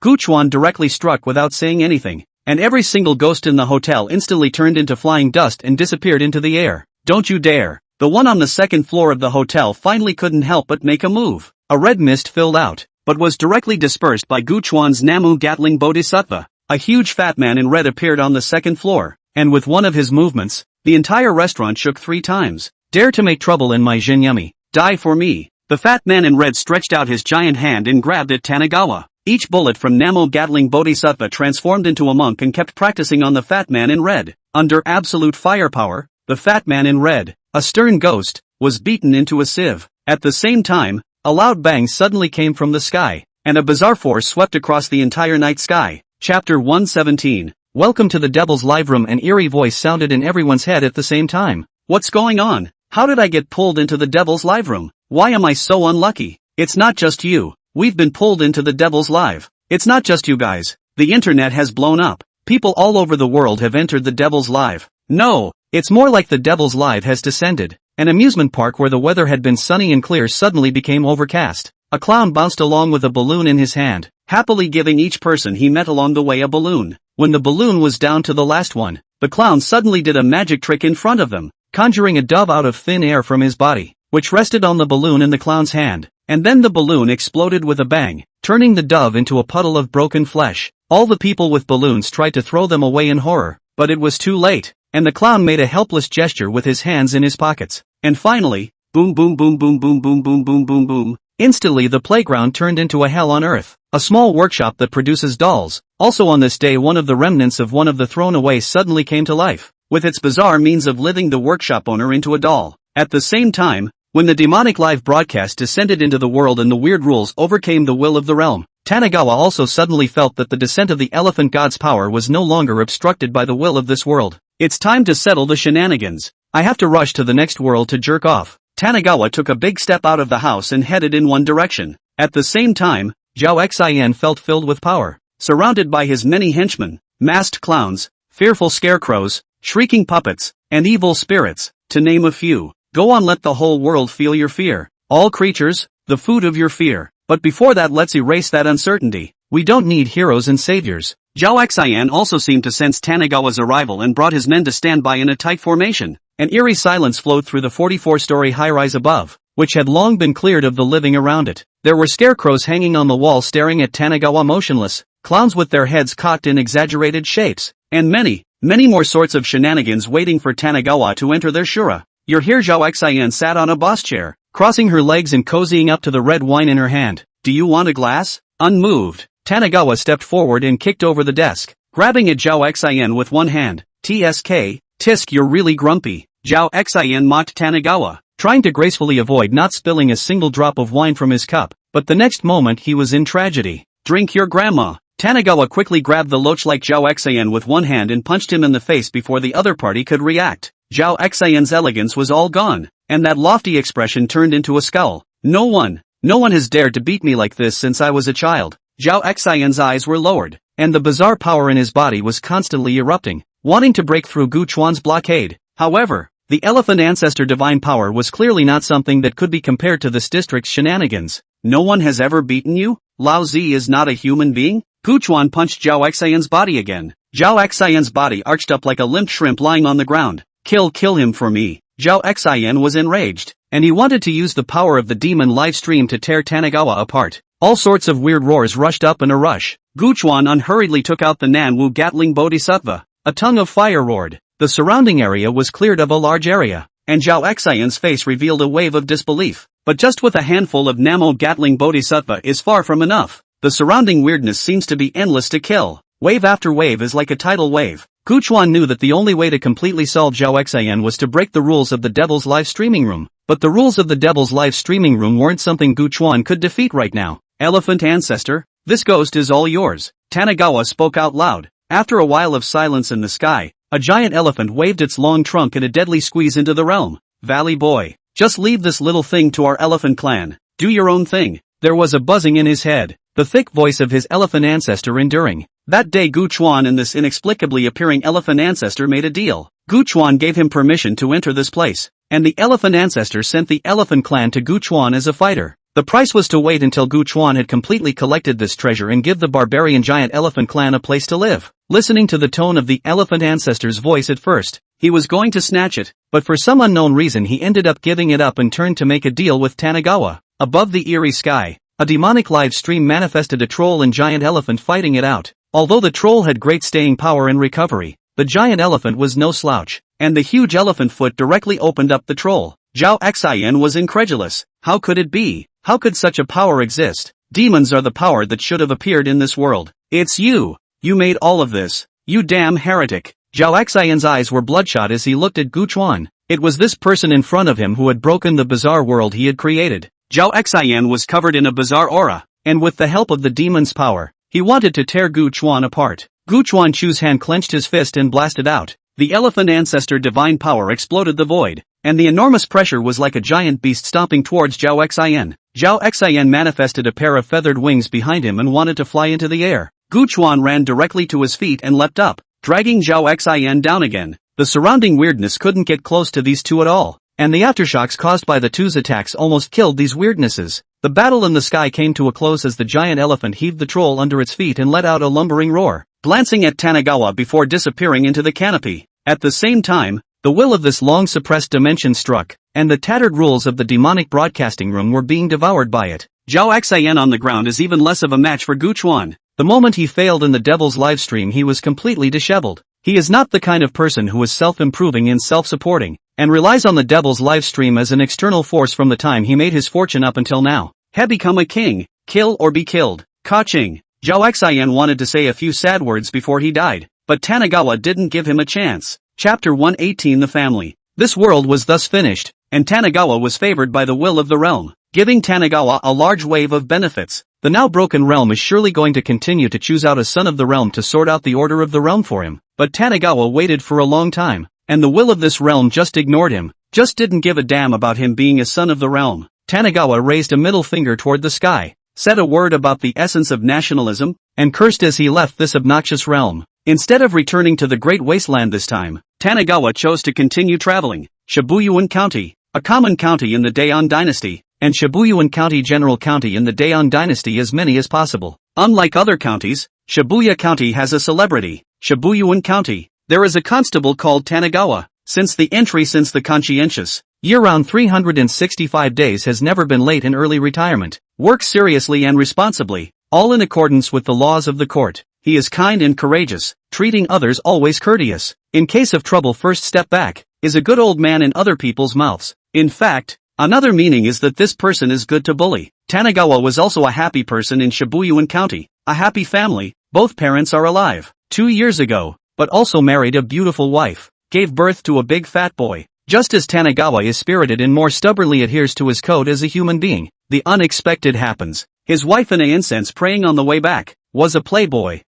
Guchuan directly struck without saying anything, and every single ghost in the hotel instantly turned into flying dust and disappeared into the air. Don't you dare. The one on the second floor of the hotel finally couldn't help but make a move. A red mist filled out, but was directly dispersed by Guchuan's Namu Gatling Bodhisattva. A huge fat man in red appeared on the second floor, and with one of his movements, the entire restaurant shook 3 times. Dare to make trouble in my Jinyami. Die for me. The fat man in red stretched out his giant hand and grabbed at Tanagawa. Each bullet from Namo Gatling Bodhisattva transformed into a monk and kept practicing on the fat man in red. Under absolute firepower, the fat man in red, a stern ghost, was beaten into a sieve. At the same time, a loud bang suddenly came from the sky, and a bizarre force swept across the entire night sky. Chapter 117. Welcome to the Devil's Live Room. An eerie voice sounded in everyone's head at the same time. What's going on? How did I get pulled into the Devil's Live Room? Why am I so unlucky? It's not just you. We've been pulled into the Devil's Live. It's not just you guys. The internet has blown up. People all over the world have entered the Devil's Live. No, it's more like the Devil's Live has descended. An amusement park where the weather had been sunny and clear suddenly became overcast. A clown bounced along with a balloon in his hand. happily giving each person he met along the way a balloon. When the balloon was down to the last one, the clown suddenly did a magic trick in front of them, conjuring a dove out of thin air from his body, which rested on the balloon in the clown's hand. And then the balloon exploded with a bang, turning the dove into a puddle of broken flesh. All the people with balloons tried to throw them away in horror, but it was too late, and the clown made a helpless gesture with his hands in his pockets. And finally, boom boom boom boom boom boom boom boom boom boom. Instantly the playground turned into a hell on earth, a small workshop that produces dolls. Also on this day one of the remnants of one of the thrown away suddenly came to life, with its bizarre means of living the workshop owner into a doll. At the same time, when the demonic live broadcast descended into the world and the weird rules overcame the will of the realm, Tanagawa also suddenly felt that the descent of the elephant god's power was no longer obstructed by the will of this world. It's time to settle the shenanigans. I have to rush to the next world to jerk off. Tanagawa took a big step out of the house and headed in one direction. At the same time, Zhao Xian felt filled with power, surrounded by his many henchmen, masked clowns, fearful scarecrows, shrieking puppets, and evil spirits, to name a few. Go on, let the whole world feel your fear. All creatures, the food of your fear. But before that, let's erase that uncertainty. We don't need heroes and saviors. Zhao Xian also seemed to sense Tanagawa's arrival and brought his men to stand by in a tight formation. An eerie silence flowed through the 44-story high-rise above, which had long been cleared of the living around it. There were scarecrows hanging on the wall staring at Tanagawa motionless, clowns with their heads cocked in exaggerated shapes, and many more sorts of shenanigans waiting for Tanagawa to enter their shura. You're here. Zhao Xian sat on a boss chair, crossing her legs and cozying up to the red wine in her hand. Do you want a glass? Unmoved, Tanagawa stepped forward and kicked over the desk, grabbing at Zhao Xian with one hand. Tisk, you're really grumpy. Zhao Xian mocked Tanagawa, trying to gracefully avoid not spilling a single drop of wine from his cup, but the next moment he was in tragedy. Drink your grandma. Tanagawa quickly grabbed the loach-like Zhao Xian with one hand and punched him in the face before the other party could react. Zhao Xian's elegance was all gone, and that lofty expression turned into a scowl. No one has dared to beat me like this since I was a child. Zhao Xian's eyes were lowered, and the bizarre power in his body was constantly erupting, wanting to break through Gu Chuan's blockade. However, the elephant ancestor divine power was clearly not something that could be compared to this district's shenanigans. No one has ever beaten you? Lao Zi is not a human being? Gu Chuan punched Zhao Xian's body again. Zhao Xian's body arched up like a limp shrimp lying on the ground. Kill him for me. Zhao Xian was enraged, and he wanted to use the power of the demon live stream to tear Tanagawa apart. All sorts of weird roars rushed up in a rush. Gu Chuan unhurriedly took out the Nanwu Gatling Bodhisattva. A tongue of fire roared. The surrounding area was cleared of a large area, and Zhao Xian's face revealed a wave of disbelief. But just with a handful of Namo Gatling Bodhisattva is far from enough. The surrounding weirdness seems to be endless to kill. Wave after wave is like a tidal wave. Gu Chuan knew that the only way to completely solve Zhao Xian was to break the rules of the Devil's live streaming room. But the rules of the Devil's live streaming room weren't something Gu Chuan could defeat right now. Elephant ancestor, this ghost is all yours. Tanagawa spoke out loud. After a while of silence in the sky, a giant elephant waved its long trunk in a deadly squeeze into the realm. Valley boy, just leave this little thing to our elephant clan. Do your own thing. There was a buzzing in his head, the thick voice of his elephant ancestor enduring. That day Gu Chuan and this inexplicably appearing elephant ancestor made a deal. Gu Chuan gave him permission to enter this place, and the elephant ancestor sent the elephant clan to Gu Chuan as a fighter. The price was to wait until Gu Chuan had completely collected this treasure and give the barbarian giant elephant clan a place to live. Listening to the tone of the elephant ancestor's voice at first, he was going to snatch it, but for some unknown reason he ended up giving it up and turned to make a deal with Tanagawa. Above the eerie sky, a demonic live stream manifested a troll and giant elephant fighting it out. Although the troll had great staying power and recovery, the giant elephant was no slouch, and the huge elephant foot directly opened up the troll. Zhao Xian was incredulous. How could it be? How could such a power exist? Demons are the power that should have appeared in this world. It's you! You made all of this. You damn heretic. Zhao Xian's eyes were bloodshot as he looked at Gu Chuan. It was this person in front of him who had broken the bizarre world he had created. Zhao Xian was covered in a bizarre aura, and with the help of the demon's power, he wanted to tear Gu Chuan apart. Gu Chuan Chu's hand clenched his fist and blasted out. The elephant ancestor divine power exploded the void, and the enormous pressure was like a giant beast stomping towards Zhao Xian. Zhao Xian manifested a pair of feathered wings behind him and wanted to fly into the air. Gu Chuan ran directly to his feet and leapt up, dragging Zhao Xian down again. The surrounding weirdness couldn't get close to these two at all, and the aftershocks caused by the two's attacks almost killed these weirdnesses. The battle in the sky came to a close as the giant elephant heaved the troll under its feet and let out a lumbering roar, glancing at Tanigawa before disappearing into the canopy. At the same time, the will of this long-suppressed dimension struck, and the tattered rules of the demonic broadcasting room were being devoured by it. Zhao Xian on the ground is even less of a match for Gu Chuan. The moment he failed in the devil's livestream, he was completely disheveled. He is not the kind of person who is self-improving and self-supporting, and relies on the devil's livestream as an external force from the time he made his fortune up until now. Had become a king, kill or be killed. Ka-ching. Zhao Xian wanted to say a few sad words before he died, but Tanigawa didn't give him a chance. Chapter 118 The Family. This world was thus finished, and Tanigawa was favored by the will of the realm, giving Tanigawa a large wave of benefits. The now broken realm is surely going to continue to choose out a son of the realm to sort out the order of the realm for him, but Tanigawa waited for a long time, and the will of this realm just ignored him, just didn't give a damn about him being a son of the realm. Tanigawa raised a middle finger toward the sky, said a word about the essence of nationalism, and cursed as he left this obnoxious realm. Instead of returning to the Great Wasteland this time, Tanigawa chose to continue traveling. Shibuyuan County, a common county in the Daeon Dynasty, and Shibuyuan County General County in the Daeon Dynasty as many as possible. Unlike other counties, Shibuya County has a celebrity. Shibuyuan County. There is a constable called Tanigawa. Since the conscientious, year-round 365 days has never been late in early retirement, works seriously and responsibly, all in accordance with the laws of the court. He is kind and courageous, treating others always courteous. In case of trouble first step back, is a good old man in other people's mouths. In fact, another meaning is that this person is good to bully. Tanigawa was also a happy person in Shibuyuan County, a happy family, both parents are alive. 2 years ago, but also married a beautiful wife, gave birth to a big fat boy. Just as Tanigawa is spirited and more stubbornly adheres to his code as a human being, the unexpected happens. His wife in a incense praying on the way back, was a playboy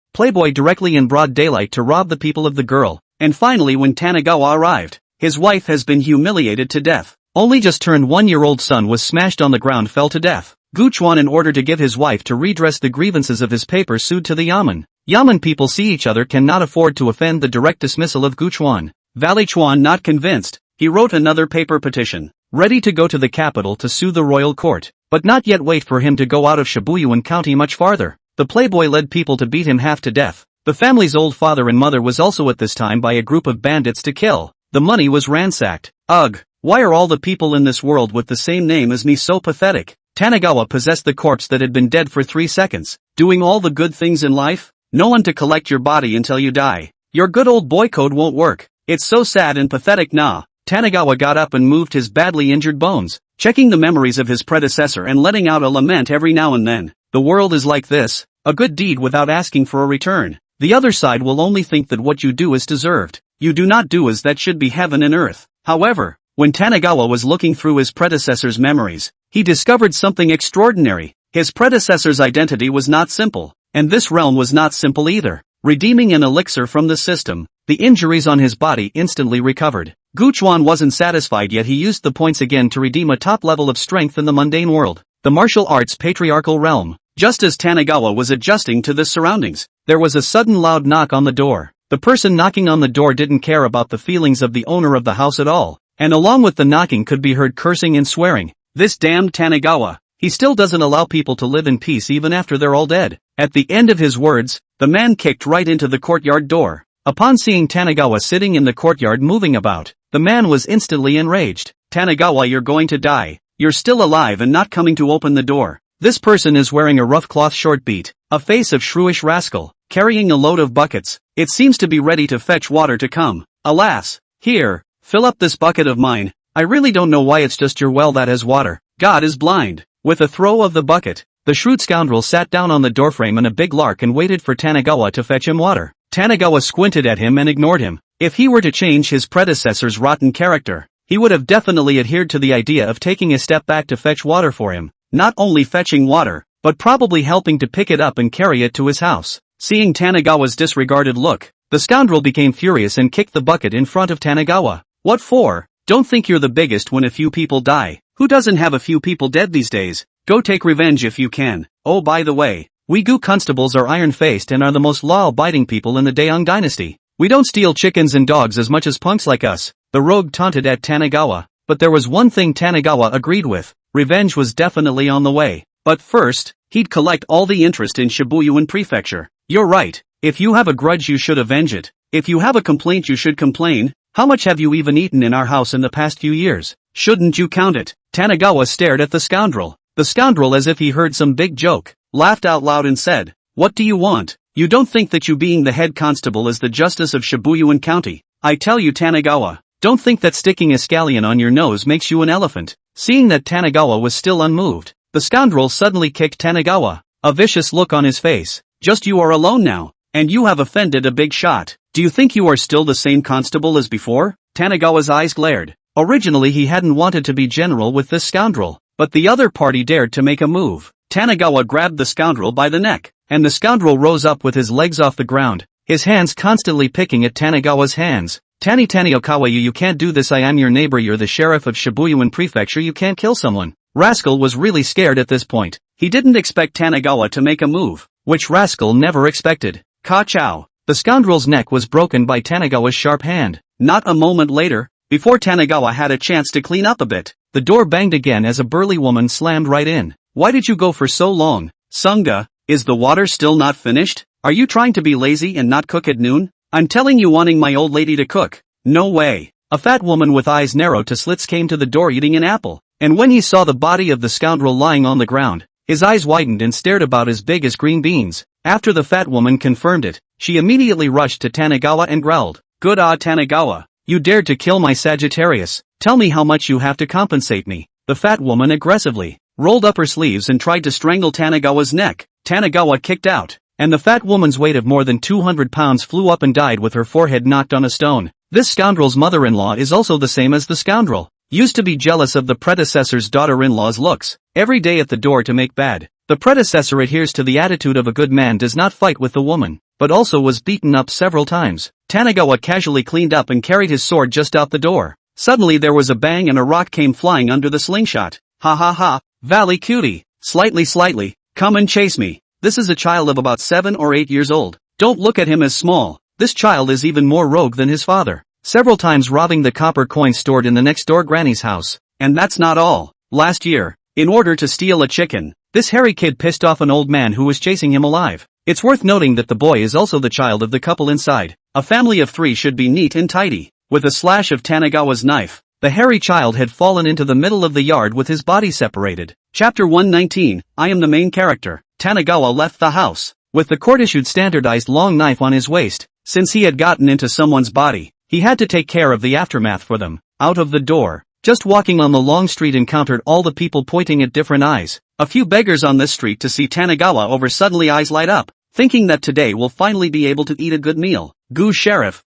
directly in broad daylight to rob the people of the girl, and finally when Tanigawa arrived, his wife has been humiliated to death. Only just turned 1-year-old son was smashed on the ground, fell to death. Gu Chuan, in order to give his wife to redress the grievances of his paper, sued to the Yamen. Yamen people see each other, cannot afford to offend the direct dismissal of Gu Chuan. Valley Chuan not convinced, he wrote another paper petition, ready to go to the capital to sue the royal court, but not yet wait for him to go out of Shibuyuan County much farther. The playboy led people to beat him half to death. The family's old father and mother was also at this time by a group of bandits to kill. The money was ransacked. Ugh, why are all the people in this world with the same name as me so pathetic? Tanigawa possessed the corpse that had been dead for 3 seconds, doing all the good things in life. No one to collect your body until you die. Your good old boy code won't work. It's so sad and pathetic. Nah. Tanigawa got up and moved his badly injured bones, checking the memories of his predecessor and letting out a lament every now and then. The world is like this, a good deed without asking for a return. The other side will only think that what you do is deserved. You do not do as that should be heaven and earth. However, when Tanigawa was looking through his predecessor's memories, he discovered something extraordinary. His predecessor's identity was not simple, and this realm was not simple either. Redeeming an elixir from the system, the injuries on his body instantly recovered. Gu Chuan wasn't satisfied yet. He used the points again to redeem a top level of strength in the mundane world, the martial arts patriarchal realm. Just as Tanigawa was adjusting to the surroundings, there was a sudden loud knock on the door. The person knocking on the door didn't care about the feelings of the owner of the house at all, and along with the knocking could be heard cursing and swearing. This damned Tanigawa, he still doesn't allow people to live in peace even after they're all dead. At the end of his words, the man kicked right into the courtyard door. Upon seeing Tanigawa sitting in the courtyard moving about, the man was instantly enraged. Tanigawa, you're going to die. You're still alive and not coming to open the door. This person is wearing a rough cloth short beat, a face of shrewish rascal, carrying a load of buckets. It seems to be ready to fetch water to come. Alas, here, fill up this bucket of mine. I really don't know why it's just your well that has water. God is blind. With a throw of the bucket, the shrewd scoundrel sat down on the doorframe in a big lark and waited for Tanigawa to fetch him water. Tanigawa squinted at him and ignored him. If he were to change his predecessor's rotten character, he would have definitely adhered to the idea of taking a step back to fetch water for him. Not only fetching water, but probably helping to pick it up and carry it to his house. Seeing Tanigawa's disregarded look, the scoundrel became furious and kicked the bucket in front of Tanigawa. What for? Don't think you're the biggest when a few people die. Who doesn't have a few people dead these days? Go take revenge if you can. Oh, by the way, we Gu constables are iron-faced and are the most law-abiding people in the Daeong dynasty. We don't steal chickens and dogs as much as punks like us. The rogue taunted at Tanigawa, but there was one thing Tanigawa agreed with. revenge was definitely on the way. But first, he'd collect all the interest in Shibuyuan Prefecture. You're right. If you have a grudge you should avenge it. If you have a complaint you should complain. How much have you even eaten in our house in the past few years? Shouldn't you count it? Tanagawa stared at the scoundrel. The scoundrel, as if he heard some big joke, laughed out loud and said, "What do you want? You don't think that you being the head constable is the justice of Shibuyuan County? I tell you, Tanagawa, don't think that sticking a scallion on your nose makes you an elephant." Seeing that Tanagawa was still unmoved, the scoundrel suddenly kicked Tanagawa, a vicious look on his face. "Just you are alone now, and you have offended a big shot. Do you think you are still the same constable as before?" Tanagawa's eyes glared. Originally he hadn't wanted to be general with this scoundrel, but the other party dared to make a move. Tanagawa grabbed the scoundrel by the neck, and the scoundrel rose up with his legs off the ground, his hands constantly picking at Tanagawa's hands. "Tani Okawa, you can't do this. I am your neighbor, you're the sheriff of Shibuyuan Prefecture, you can't kill someone." Rascal was really scared at this point. He didn't expect Tanagawa to make a move, which Rascal never expected. Ka-chow! The scoundrel's neck was broken by Tanagawa's sharp hand. Not a moment later, before Tanagawa had a chance to clean up a bit, the door banged again as a burly woman slammed right in. "Why did you go for so long? Sunga, is the water still not finished? Are you trying to be lazy and not cook at noon? I'm telling you, wanting my old lady to cook. No way." A fat woman with eyes narrowed to slits came to the door eating an apple, and when he saw the body of the scoundrel lying on the ground, his eyes widened and stared about as big as green beans. After the fat woman confirmed it, she immediately rushed to Tanagawa and growled, "Good Tanagawa, you dared to kill my Sagittarius. Tell me how much you have to compensate me." The fat woman aggressively rolled up her sleeves and tried to strangle Tanagawa's neck. Tanagawa kicked out, and the fat woman's weight of more than 200 pounds flew up and died with her forehead knocked on a stone. This scoundrel's mother-in-law is also the same as the scoundrel. Used to be jealous of the predecessor's daughter-in-law's looks. Every day at the door to make bad. The predecessor adheres to the attitude of a good man, does not fight with the woman, but also was beaten up several times. Tanagawa casually cleaned up and carried his sword just out the door. Suddenly there was a bang and a rock came flying under the slingshot. "Ha ha ha, Valley cutie, slightly, come and chase me." This is a child of about 7 or 8 years old. Don't look at him as small. This child is even more rogue than his father. Several times robbing the copper coins stored in the next door granny's house. And that's not all. Last year, in order to steal a chicken, this hairy kid pissed off an old man who was chasing him alive. It's worth noting that the boy is also the child of the couple inside. A family of 3 should be neat and tidy. With a slash of Tanagawa's knife, the hairy child had fallen into the middle of the yard with his body separated. Chapter 119, I am the main character. Tanagawa left the house, with the court-issued standardized long knife on his waist. Since he had gotten into someone's body, he had to take care of the aftermath for them. Out of the door, just walking on the long street, encountered all the people pointing at different eyes. A few beggars on this street to see Tanagawa over suddenly eyes light up, thinking that today will finally be able to eat a good meal. Goo sheriff,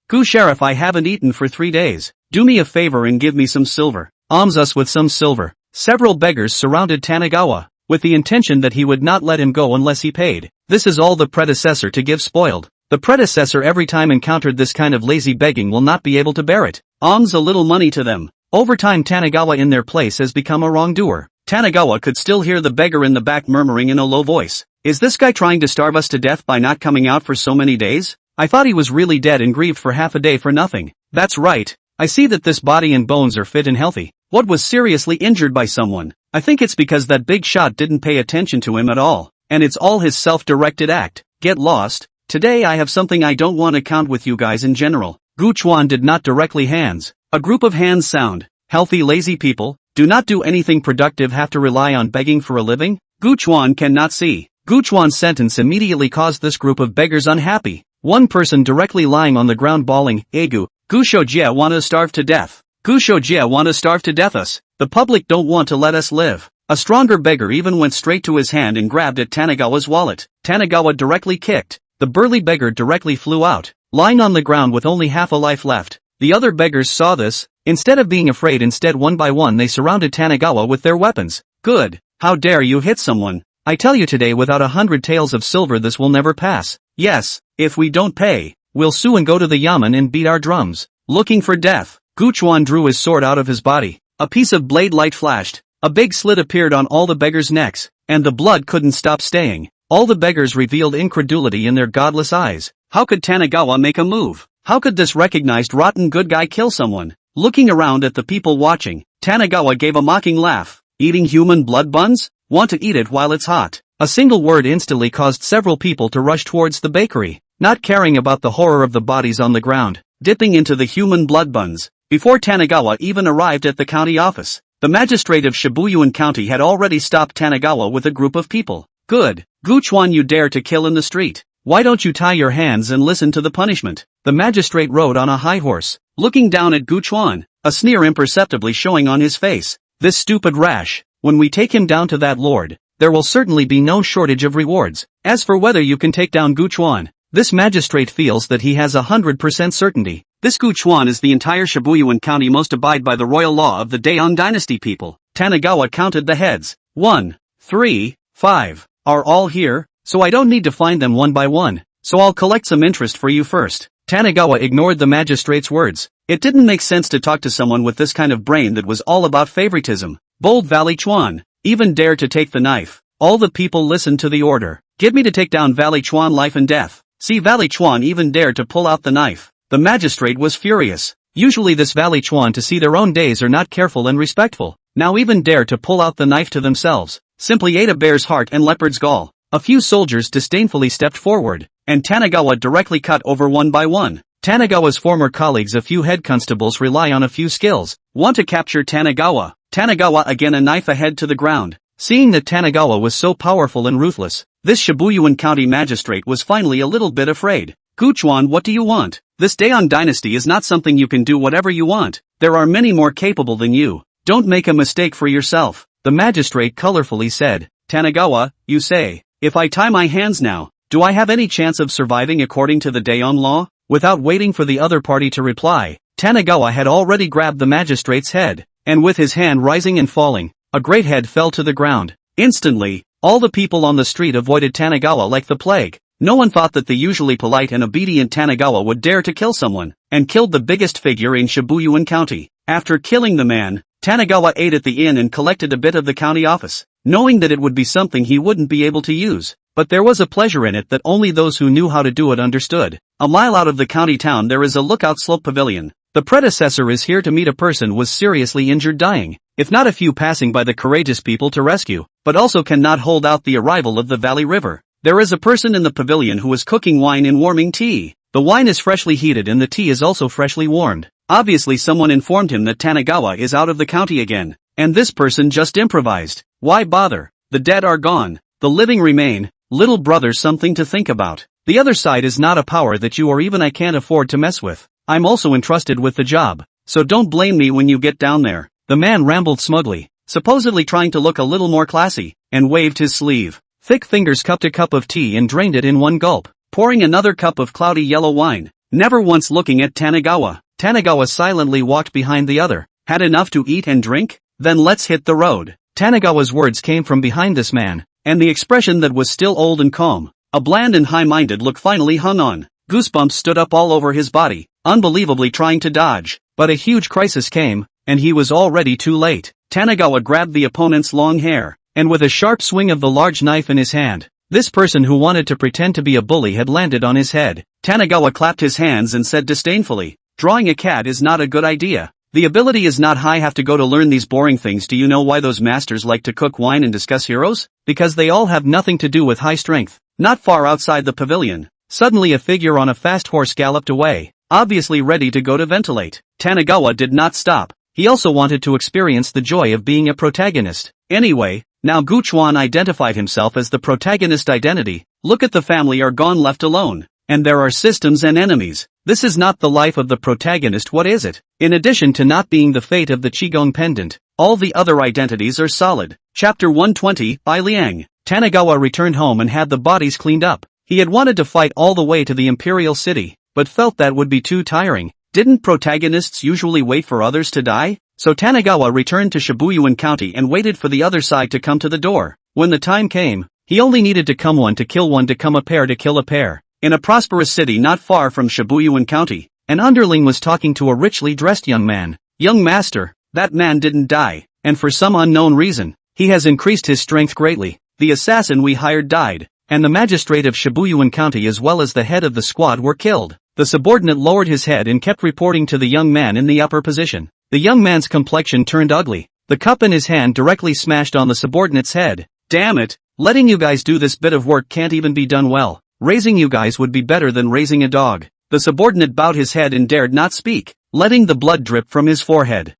I haven't eaten for 3 days. Do me a favor and give me some silver." "Alms us with some silver." Several beggars surrounded Tanagawa, with the intention that he would not let him go unless he paid. This is all the predecessor to give spoiled. The predecessor every time encountered this kind of lazy begging will not be able to bear it. Alms a little money to them. Over time Tanagawa in their place has become a wrongdoer. Tanagawa could still hear the beggar in the back murmuring in a low voice, "Is this guy trying to starve us to death by not coming out for so many days? I thought he was really dead and grieved for half a day for nothing." "That's right. I see that this body and bones are fit and healthy. What was seriously injured by someone? I think it's because that big shot didn't pay attention to him at all, and it's all his self-directed act. Get lost. Today I have something I don't want to count with you guys in general." Guchuan did not directly hands. A group of hands sound. Healthy lazy people, do not do anything productive, have to rely on begging for a living? Guchuan cannot see. Guchuan's sentence immediately caused this group of beggars unhappy. One person directly lying on the ground bawling, "Egu, Gushojia wanna starve to death. Gushojia wanna starve to death us. The public don't want to let us live." A stronger beggar even went straight to his hand and grabbed at Tanagawa's wallet. Tanagawa directly kicked. The burly beggar directly flew out, lying on the ground with only half a life left. The other beggars saw this. Instead of being afraid, instead one by one they surrounded Tanagawa with their weapons. "Good. How dare you hit someone? I tell you today, without 100 taels of silver this will never pass. Yes, if we don't pay, we'll sue and go to the yamen and beat our drums." Looking for death, Guchuan drew his sword out of his body. A piece of blade light flashed. A big slit appeared on all the beggars' necks, and the blood couldn't stop staying. All the beggars revealed incredulity in their godless eyes. How could Tanagawa make a move? How could this recognized rotten good guy kill someone? Looking around at the people watching, Tanagawa gave a mocking laugh. Eating human blood buns? Want to eat it while it's hot. A single word instantly caused several people to rush towards the bakery, not caring about the horror of the bodies on the ground, dipping into the human blood buns. Before Tanagawa even arrived at the county office, the magistrate of Shibuyuan County had already stopped Tanagawa with a group of people. Good. Which one you dare to kill in the street? Why don't you tie your hands and listen to the punishment? The magistrate rode on a high horse, looking down at Guchuan, a sneer imperceptibly showing on his face. This stupid rash, when we take him down to that lord, there will certainly be no shortage of rewards. As for whether you can take down Guchuan, this magistrate feels that he has 100% certainty. This Guchuan is the entire Shibuyuan County most abide by the royal law of the Daeon dynasty people. Tanagawa counted the heads. 1, 3, 5. Are all here? So I don't need to find them one by one. So I'll collect some interest for you first. Tanagawa ignored the magistrate's words. It didn't make sense to talk to someone with this kind of brain that was all about favoritism. Bold Valley Chuan, even dare to take the knife. All the people listened to the order. Get me to take down Valley Chuan life and death. See, Valley Chuan even dared to pull out the knife. The magistrate was furious. Usually this Valley Chuan to see their own days are not careful and respectful. Now even dare to pull out the knife to themselves. Simply ate a bear's heart and leopard's gall. A few soldiers disdainfully stepped forward, and Tanagawa directly cut over one by one. Tanagawa's former colleagues, a few head constables, rely on a few skills. Want to capture Tanagawa? Tanagawa again, a knife ahead to the ground. Seeing that Tanagawa was so powerful and ruthless, this Shibuyuan County magistrate was finally a little bit afraid. Guchuan, what do you want? This Daeon dynasty is not something you can do whatever you want. There are many more capable than you. Don't make a mistake for yourself. The magistrate colorfully said. Tanagawa, you say, if I tie my hands now, do I have any chance of surviving according to the Daeon law? Without waiting for the other party to reply, Tanagawa had already grabbed the magistrate's head, and with his hand rising and falling, a great head fell to the ground. Instantly, all the people on the street avoided Tanagawa like the plague. No one thought that the usually polite and obedient Tanagawa would dare to kill someone, and killed the biggest figure in Shibuyuan County. After killing the man, Tanagawa ate at the inn and collected a bit of the county office, knowing that it would be something he wouldn't be able to use. But there was a pleasure in it that only those who knew how to do it understood. A mile out of the county town there is a lookout slope pavilion. The predecessor is here to meet a person was seriously injured, dying, if not a few passing by the courageous people to rescue, but also cannot hold out the arrival of the Valley River. There is a person in the pavilion who is cooking wine and warming tea. The wine is freshly heated and the tea is also freshly warmed. Obviously someone informed him that Tanagawa is out of the county again, and this person just improvised. Why bother? The dead are gone, the living remain. Little brother, something to think about. The other side is not a power that you or even I can't afford to mess with. I'm also entrusted with the job, so don't blame me when you get down there. The man rambled smugly, supposedly trying to look a little more classy, and waved his sleeve. Thick fingers cupped a cup of tea and drained it in one gulp, pouring another cup of cloudy yellow wine, never once looking at Tanagawa. Tanagawa silently walked behind the other. Had enough to eat and drink? Then let's hit the road. Tanagawa's words came from behind this man, and the expression that was still old and calm, a bland and high-minded look finally hung on. Goosebumps stood up all over his body, unbelievably trying to dodge, but a huge crisis came, and he was already too late. Tanagawa grabbed the opponent's long hair, and with a sharp swing of the large knife in his hand, this person who wanted to pretend to be a bully had landed on his head. Tanagawa clapped his hands and said disdainfully, drawing a cat is not a good idea. The ability is not high, have to go to learn these boring things. Do you know why those masters like to cook wine and discuss heroes? Because they all have nothing to do with high strength. Not far outside the pavilion, suddenly a figure on a fast horse galloped away, obviously ready to go to ventilate. Tanagawa did not stop. He also wanted to experience the joy of being a protagonist. Anyway, now Guchuan identified himself as the protagonist identity. Look at the family are gone, left alone. And there are systems and enemies. This is not the life of the protagonist. What is it? In addition to not being the fate of the Qigong pendant, all the other identities are solid. Chapter 120, by Liang. Tanagawa returned home and had the bodies cleaned up. He had wanted to fight all the way to the imperial city, but felt that would be too tiring. Didn't protagonists usually wait for others to die? So Tanagawa returned to Shibuyuan County and waited for the other side to come to the door. When the time came, he only needed to come one to kill one to come a pair to kill a pair. In a prosperous city not far from Shibuyuan County, an underling was talking to a richly dressed young man. Young master, that man didn't die, and for some unknown reason, he has increased his strength greatly. The assassin we hired died, and the magistrate of Shibuyuan County as well as the head of the squad were killed. The subordinate lowered his head and kept reporting to the young man in the upper position. The young man's complexion turned ugly, The cup in his hand directly smashed on the subordinate's head. Damn it, letting you guys do this bit of work can't even be done well. Raising you guys would be better than raising a dog. The subordinate bowed his head and dared not speak, letting the blood drip from his forehead.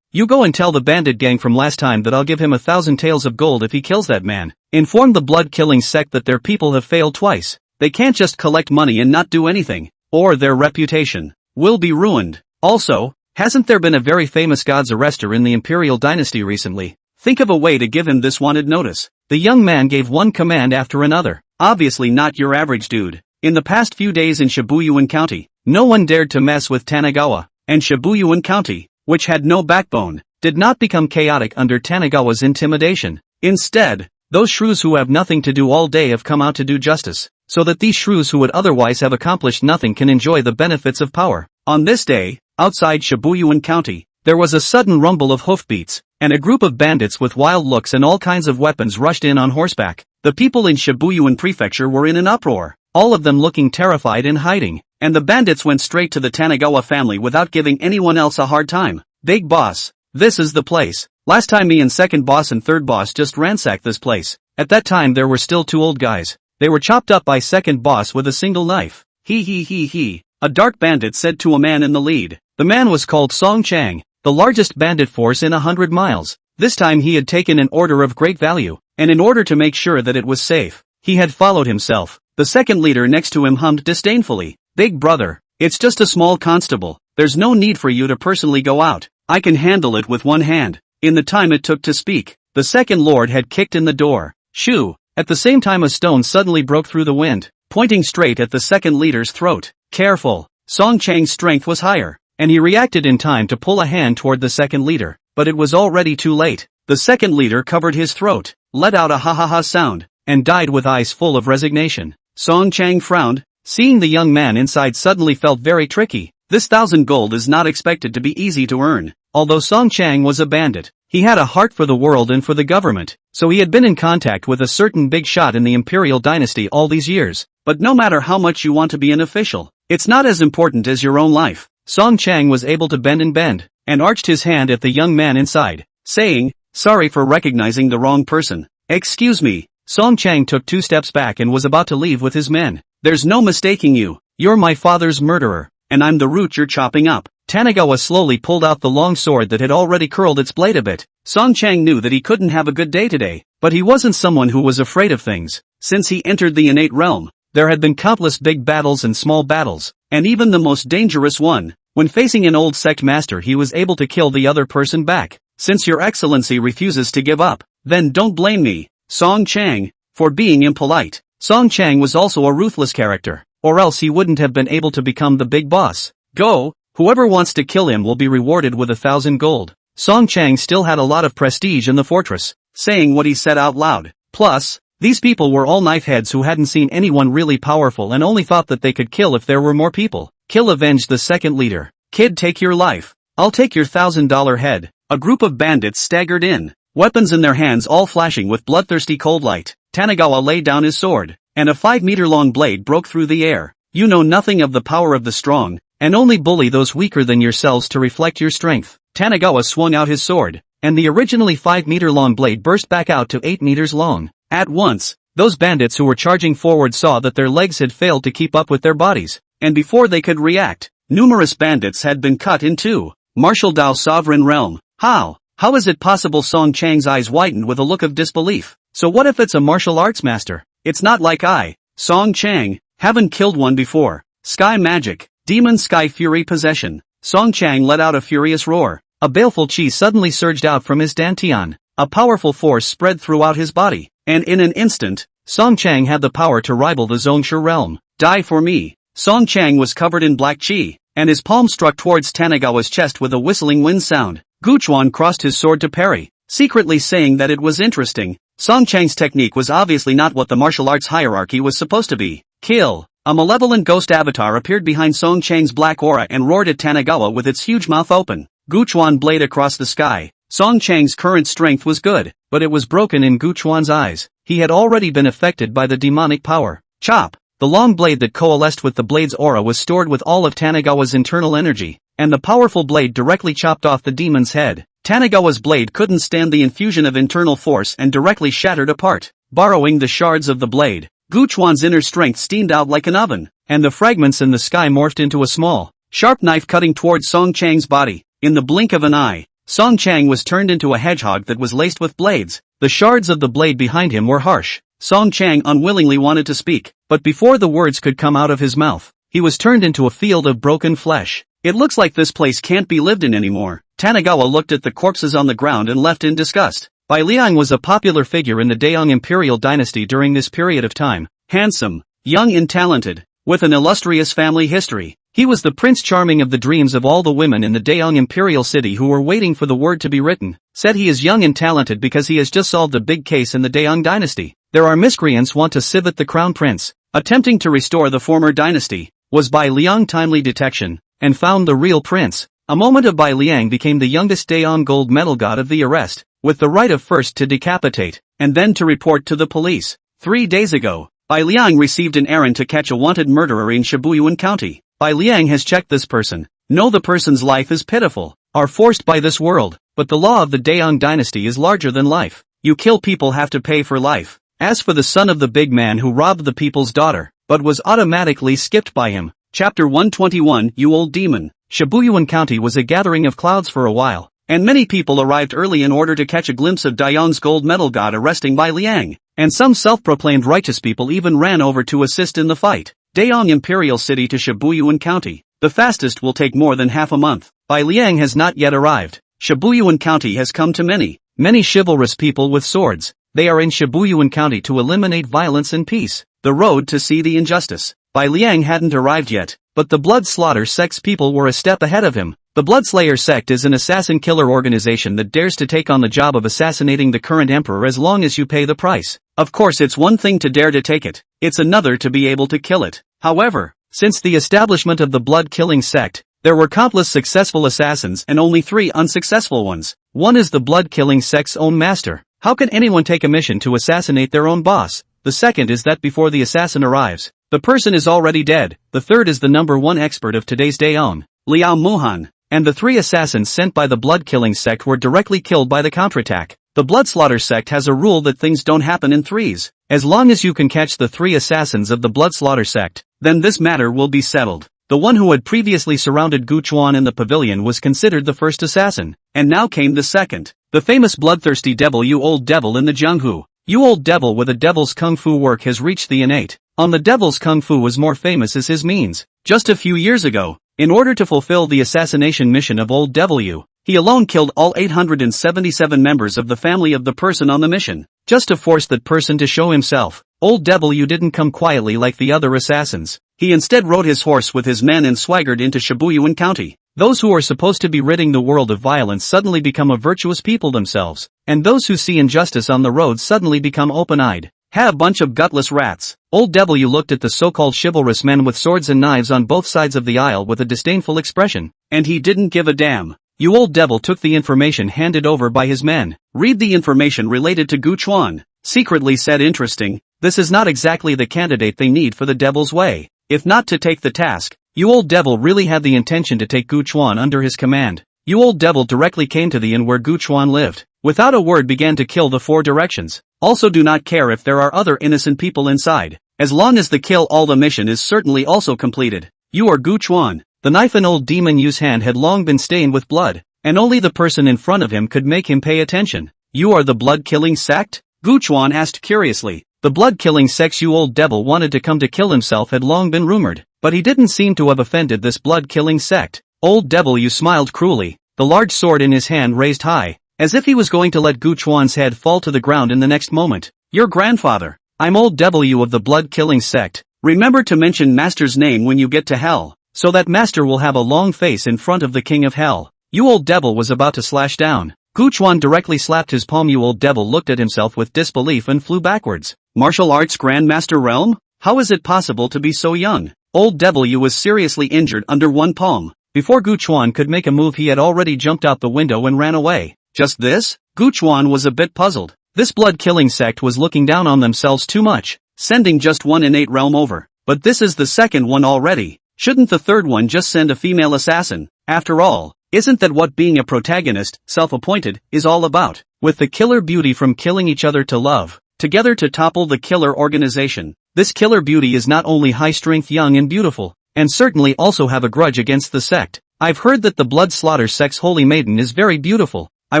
You go and tell the bandit gang from last time that I'll give him 1,000 taels of gold if he kills that man. Inform the blood-killing sect that their people have failed twice. They can't just collect money and not do anything, or their reputation will be ruined. Also, hasn't there been a very famous god's arrestor in the imperial dynasty recently? Think of a way to give him this wanted notice. The young man gave one command after another. Obviously not your average dude. In the past few days in Shibuyuan County, no one dared to mess with Tanagawa, and Shibuyuan County, which had no backbone, did not become chaotic under Tanagawa's intimidation. Instead, those shrews who have nothing to do all day have come out to do justice, so that these shrews who would otherwise have accomplished nothing can enjoy the benefits of power. On this day, outside Shibuyuan County, there was a sudden rumble of hoofbeats, and a group of bandits with wild looks and all kinds of weapons rushed in on horseback. The people in Shibuyuan Prefecture were in an uproar, all of them looking terrified and hiding, and the bandits went straight to the Tanagawa family without giving anyone else a hard time. Big boss, this is the place. Last time me and second boss and third boss just ransacked this place. At that time there were still two old guys. They were chopped up by second boss with a single knife. He, a dark bandit said to a man in the lead. The man was called Song Chang, the largest bandit force in 100 miles. This time he had taken an order of great value, and in order to make sure that it was safe, he had followed himself. The second leader next to him hummed disdainfully. Big brother, it's just a small constable. There's no need for you to personally go out. I can handle it with one hand. In the time it took to speak, the second lord had kicked in the door. Shoo! At the same time a stone suddenly broke through the wind, pointing straight at the second leader's throat. Careful! Song Chang's strength was higher, and he reacted in time to pull a hand toward the second leader, but it was already too late. The second leader covered his throat, let out a ha-ha-ha sound, and died with eyes full of resignation. Song Chang frowned, seeing the young man inside suddenly felt very tricky. This 1,000 gold is not expected to be easy to earn. Although Song Chang was a bandit, he had a heart for the world and for the government, so he had been in contact with a certain big shot in the imperial dynasty all these years. But no matter how much you want to be an official, it's not as important as your own life. Song Chang was able to bend, and arched his hand at the young man inside, saying, sorry for recognizing the wrong person. Excuse me. Song Chang took 2 steps back and was about to leave with his men. There's no mistaking you. You're my father's murderer, and I'm the root you're chopping up. Tanagawa slowly pulled out the long sword that had already curled its blade a bit. Song Chang knew that he couldn't have a good day today, but he wasn't someone who was afraid of things. Since he entered the innate realm, there had been countless big battles and small battles, and even the most dangerous one. When facing an old sect master he was able to kill the other person back. Since your excellency refuses to give up, then don't blame me, Song Chang, for being impolite. Song Chang was also a ruthless character, or else he wouldn't have been able to become the big boss. Go, whoever wants to kill him will be rewarded with 1,000 gold. Song Chang still had a lot of prestige in the fortress, saying what he said out loud. Plus, these people were all knife heads who hadn't seen anyone really powerful and only thought that they could kill if there were more people. Kill avenge the second leader. Kid, take your life. I'll take your $1,000 head. A group of bandits staggered in, weapons in their hands all flashing with bloodthirsty cold light. Tanagawa laid down his sword, and a 5-meter-long blade broke through the air. You know nothing of the power of the strong, and only bully those weaker than yourselves to reflect your strength. Tanagawa swung out his sword, and the originally 5-meter-long blade burst back out to 8 meters long. At once, those bandits who were charging forward saw that their legs had failed to keep up with their bodies, and before they could react, numerous bandits had been cut in two. Martial Dao Sovereign Realm. How is it possible? Song Chang's eyes widened with a look of disbelief. So what if it's a martial arts master? It's not like I, Song Chang, haven't killed one before. Sky magic, demon sky fury possession. Song Chang let out a furious roar. A baleful chi suddenly surged out from his dantian. A powerful force spread throughout his body, and in an instant, Song Chang had the power to rival the Zhongshu realm. Die for me. Song Chang was covered in black chi, and his palm struck towards Tanagawa's chest with a whistling wind sound. Guchuan crossed his sword to parry, secretly saying that it was interesting. Song Chang's technique was obviously not what the martial arts hierarchy was supposed to be. Kill! A malevolent ghost avatar appeared behind Song Chang's black aura and roared at Tanagawa with its huge mouth open. Guchuan blade across the sky. Song Chang's current strength was good, but it was broken in Guchuan's eyes. He had already been affected by the demonic power. Chop! The long blade that coalesced with the blade's aura was stored with all of Tanagawa's internal energy, and the powerful blade directly chopped off the demon's head. Tanagawa's blade couldn't stand the infusion of internal force and directly shattered apart. Borrowing the shards of the blade, Gu Chuan's inner strength steamed out like an oven, and the fragments in the sky morphed into a small, sharp knife cutting towards Song Chang's body. In the blink of an eye, Song Chang was turned into a hedgehog that was laced with blades. The shards of the blade behind him were harsh. Song Chang unwillingly wanted to speak, but before the words could come out of his mouth, he was turned into a field of broken flesh. It looks like this place can't be lived in anymore. Tanagawa looked at the corpses on the ground and left in disgust. Bai Liang was a popular figure in the Daong imperial dynasty during this period of time. Handsome, young and talented, with an illustrious family history. He was the Prince Charming of the dreams of all the women in the Daong imperial city who were waiting for the word to be written. Said he is young and talented because he has just solved a big case in the Daong dynasty. There are miscreants want to civet the crown prince. Attempting to restore the former dynasty, was Bai Liang timely detection, and found the real prince. A moment of Bai Liang became the youngest Daong gold medal god of the arrest, with the right of first to decapitate, and then to report to the police. 3 days ago, Bai Liang received an errand to catch a wanted murderer in Shibuyuan County. Bai Liang has checked this person. No, the person's life is pitiful, are forced by this world, but the law of the Daong dynasty is larger than life. You kill people have to pay for life. As for the son of the big man who robbed the people's daughter, but was automatically skipped by him. Chapter 121 You Old Demon. Shibuyuan County was a gathering of clouds for a while, and many people arrived early in order to catch a glimpse of Daong's gold medal god arresting Bai Liang, and some self-proclaimed righteous people even ran over to assist in the fight. Daong Imperial City to Shibuyuan County. The fastest will take more than half a month. Bai Liang has not yet arrived. Shibuyuan County has come to many chivalrous people with swords. They are in Shibuyuan County to eliminate violence and peace. The road to see the injustice. Bai Liang hadn't arrived yet, but the Blood Slaughter sect's people were a step ahead of him. The Bloodslayer sect is an assassin-killer organization that dares to take on the job of assassinating the current emperor as long as you pay the price. Of course, it's one thing to dare to take it, it's another to be able to kill it. However, since the establishment of the blood-killing sect, there were countless successful assassins and only 3 unsuccessful ones. One is the blood-killing sect's own master. How can anyone take a mission to assassinate their own boss? The second is that before the assassin arrives, the person is already dead. The third is the number 1 expert of today's Daong, Liao Muhan. And the 3 assassins sent by the blood-killing sect were directly killed by the counterattack. The Bloodslaughter sect has a rule that things don't happen in threes. As long as you can catch the 3 assassins of the Bloodslaughter sect, then this matter will be settled. The one who had previously surrounded Gu Chuan in the pavilion was considered the first assassin, and now came the second. The famous bloodthirsty devil You Old Devil in the Jianghu. You Old Devil with a devil's kung fu work has reached the innate. On the devil's kung fu was more famous as his means. Just a few years ago, in order to fulfill the assassination mission of Old Devil Yu, he alone killed all 877 members of the family of the person on the mission, just to force that person to show himself. Old Devil Yu didn't come quietly like the other assassins. He instead rode his horse with his men and swaggered into Shibuyuan County. Those who are supposed to be ridding the world of violence suddenly become a virtuous people themselves, and those who see injustice on the road suddenly become open-eyed. Ha, a bunch of gutless rats. Old Devil Yu looked at the so-called chivalrous men with swords and knives on both sides of the aisle with a disdainful expression, and he didn't give a damn. You Old Devil took the information handed over by his men. Read the information related to Gu Chuan. Secretly said interesting, this is not exactly the candidate they need for the Devil's Way. If not to take the task, You Old Devil really had the intention to take Gu Chuan under his command. You Old Devil directly came to the inn where Gu Chuan lived. Without a word began to kill the 4 directions. Also do not care if there are other innocent people inside. As long as the kill all the mission is certainly also completed. You are Gu Chuan. The knife an old demon Yu's hand had long been stained with blood, and only the person in front of him could make him pay attention. You are the blood-killing sect? Gu Chuan asked curiously. The blood-killing sect's You Old Devil wanted to come to kill himself had long been rumored, but he didn't seem to have offended this blood-killing sect. Old Devil Yu smiled cruelly, the large sword in his hand raised high, as if he was going to let Gu Chuan's head fall to the ground in the next moment. Your grandfather. I'm Old Devil Yu of the blood-killing sect. Remember to mention Master's name when you get to hell, so that Master will have a long face in front of the King of Hell. You Old Devil was about to slash down. Gu Chuan directly slapped his palm. You Old Devil looked at himself with disbelief and flew backwards. Martial Arts Grandmaster Realm? How is it possible to be so young? Old Devil Yu was seriously injured under one palm. Before Gu Chuan could make a move he had already jumped out the window and ran away. Just this? Gu Chuan was a bit puzzled. This blood-killing sect was looking down on themselves too much, sending just one innate realm over. But this is the second one already. Shouldn't the third one just send a female assassin? After all, Isn't that what being a protagonist, self-appointed, is all about? With the killer beauty from killing each other to love, together to topple the killer organization. This killer beauty is not only high-strength, young and beautiful, and certainly also have a grudge against the sect. I've heard that the blood slaughter sect's holy maiden is very beautiful. I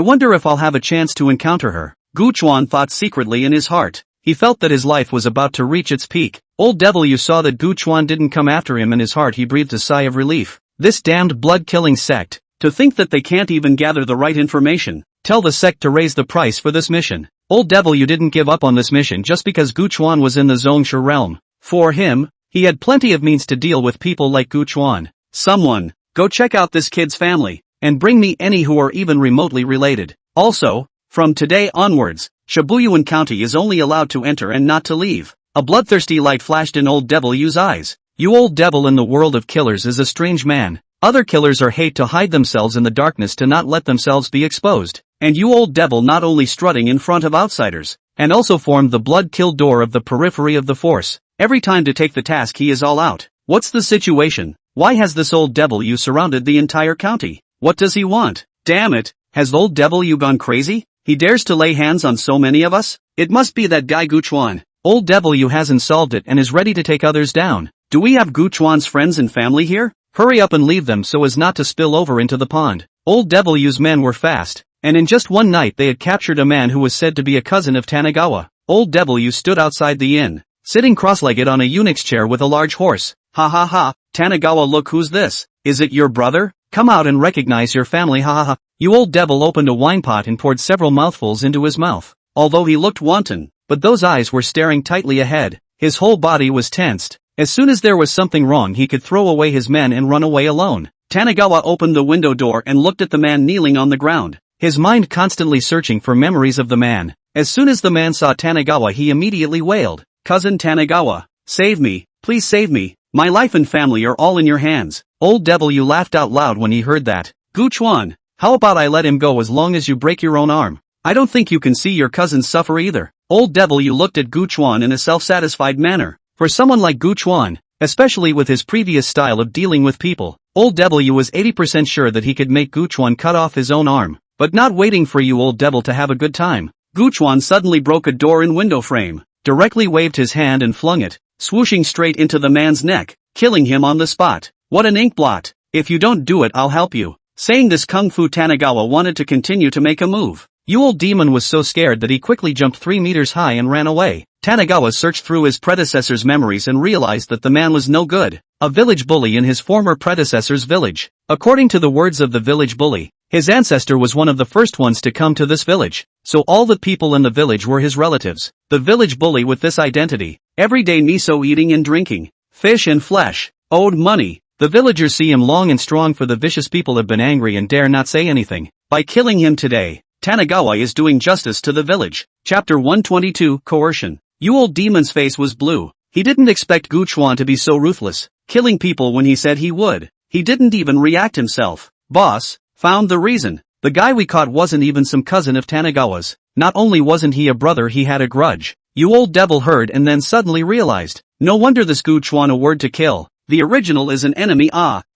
wonder if I'll have a chance to encounter her. Gu Chuan thought secretly in his heart. He felt that his life was about to reach its peak. Old Devil saw that Gu Chuan didn't come after him. In his heart he breathed a sigh of relief. This damned blood-killing sect. To think that they can't even gather the right information. Tell the sect to raise the price for this mission. Old Devil didn't give up on this mission just because Gu Chuan was in the Zhongshu realm. For him, he had plenty of means to deal with people like Gu Chuan. Someone, go check out this kid's family, and bring me any who are even remotely related. Also, from today onwards, Shibuya County is only allowed to enter and not to leave. A bloodthirsty light flashed in Old Devil's eyes. You Old Devil in the world of killers is a strange man. Other killers are hate to hide themselves in the darkness to not let themselves be exposed. And you Old Devil not only strutting in front of outsiders, and also formed the blood-kill door of the periphery of the force. Every time to take the task he is all out. What's the situation? Why has this Old Devil surrounded the entire county? What does he want? Damn it, has Old Devil gone crazy? He dares to lay hands on so many of us? It must be that guy Gu Chuan. Old Devil hasn't solved it and is ready to take others down. Do we have Gu Chuan's friends and family here? Hurry up and leave them so as not to spill over into the pond. Old Devil's men were fast, and in just one night they had captured a man who was said to be a cousin of Tanagawa. Old Devil stood outside the inn, sitting cross-legged on a eunuch's chair with a large horse. Ha ha ha, Tanagawa, look who's this. Is it your brother? Come out and recognize your family, ha ha ha. You Old Devil opened a wine pot and poured several mouthfuls into his mouth. Although he looked wanton, but those eyes were staring tightly ahead. His whole body was tensed. As soon as there was something wrong he could throw away his men and run away alone. Tanagawa opened the window door and looked at the man kneeling on the ground, his mind constantly searching for memories of the man. As soon as the man saw Tanagawa he immediately wailed, "Cousin Tanagawa, save me, please save me, my life and family are all in your hands." Old Devil laughed out loud when he heard that. Gu Chuan, how about I let him go as long as you break your own arm? I don't think you can see your cousin suffer either. Old Devil looked at Gu Chuan in a self-satisfied manner. For someone like Gu Chuan, especially with his previous style of dealing with people, Old Devil was 80% sure that he could make Gu Chuan cut off his own arm. But not waiting for you Old Devil to have a good time, Gu Chuan suddenly broke a door and window frame, directly waved his hand and flung it, swooshing straight into the man's neck, killing him on the spot. What an ink blot. If you don't do it I'll help you. Saying this, Kung Fu Tanagawa wanted to continue to make a move. You Old Demon was so scared that he quickly jumped 3 meters high and ran away. Tanagawa searched through his predecessor's memories and realized that the man was no good, a village bully in his former predecessor's village. According to the words of the village bully, his ancestor was one of the first ones to come to this village, so all the people in the village were his relatives. The village bully with this identity, everyday miso eating and drinking, fish and flesh, owed money. The villagers see him long and strong, for the vicious people have been angry and dare not say anything. By killing him today, Tanagawa is doing justice to the village. Chapter 122, Coercion. You Old Demon's face was blue. He didn't expect Gu Chuan to be so ruthless, killing people when he said he would. He didn't even react himself. Boss, found the reason. The guy we caught wasn't even some cousin of Tanagawa's. Not only wasn't he a brother, he had a grudge. You Old Devil heard and then suddenly realized. No wonder this Gu Chuan a word to kill. The original is an enemy.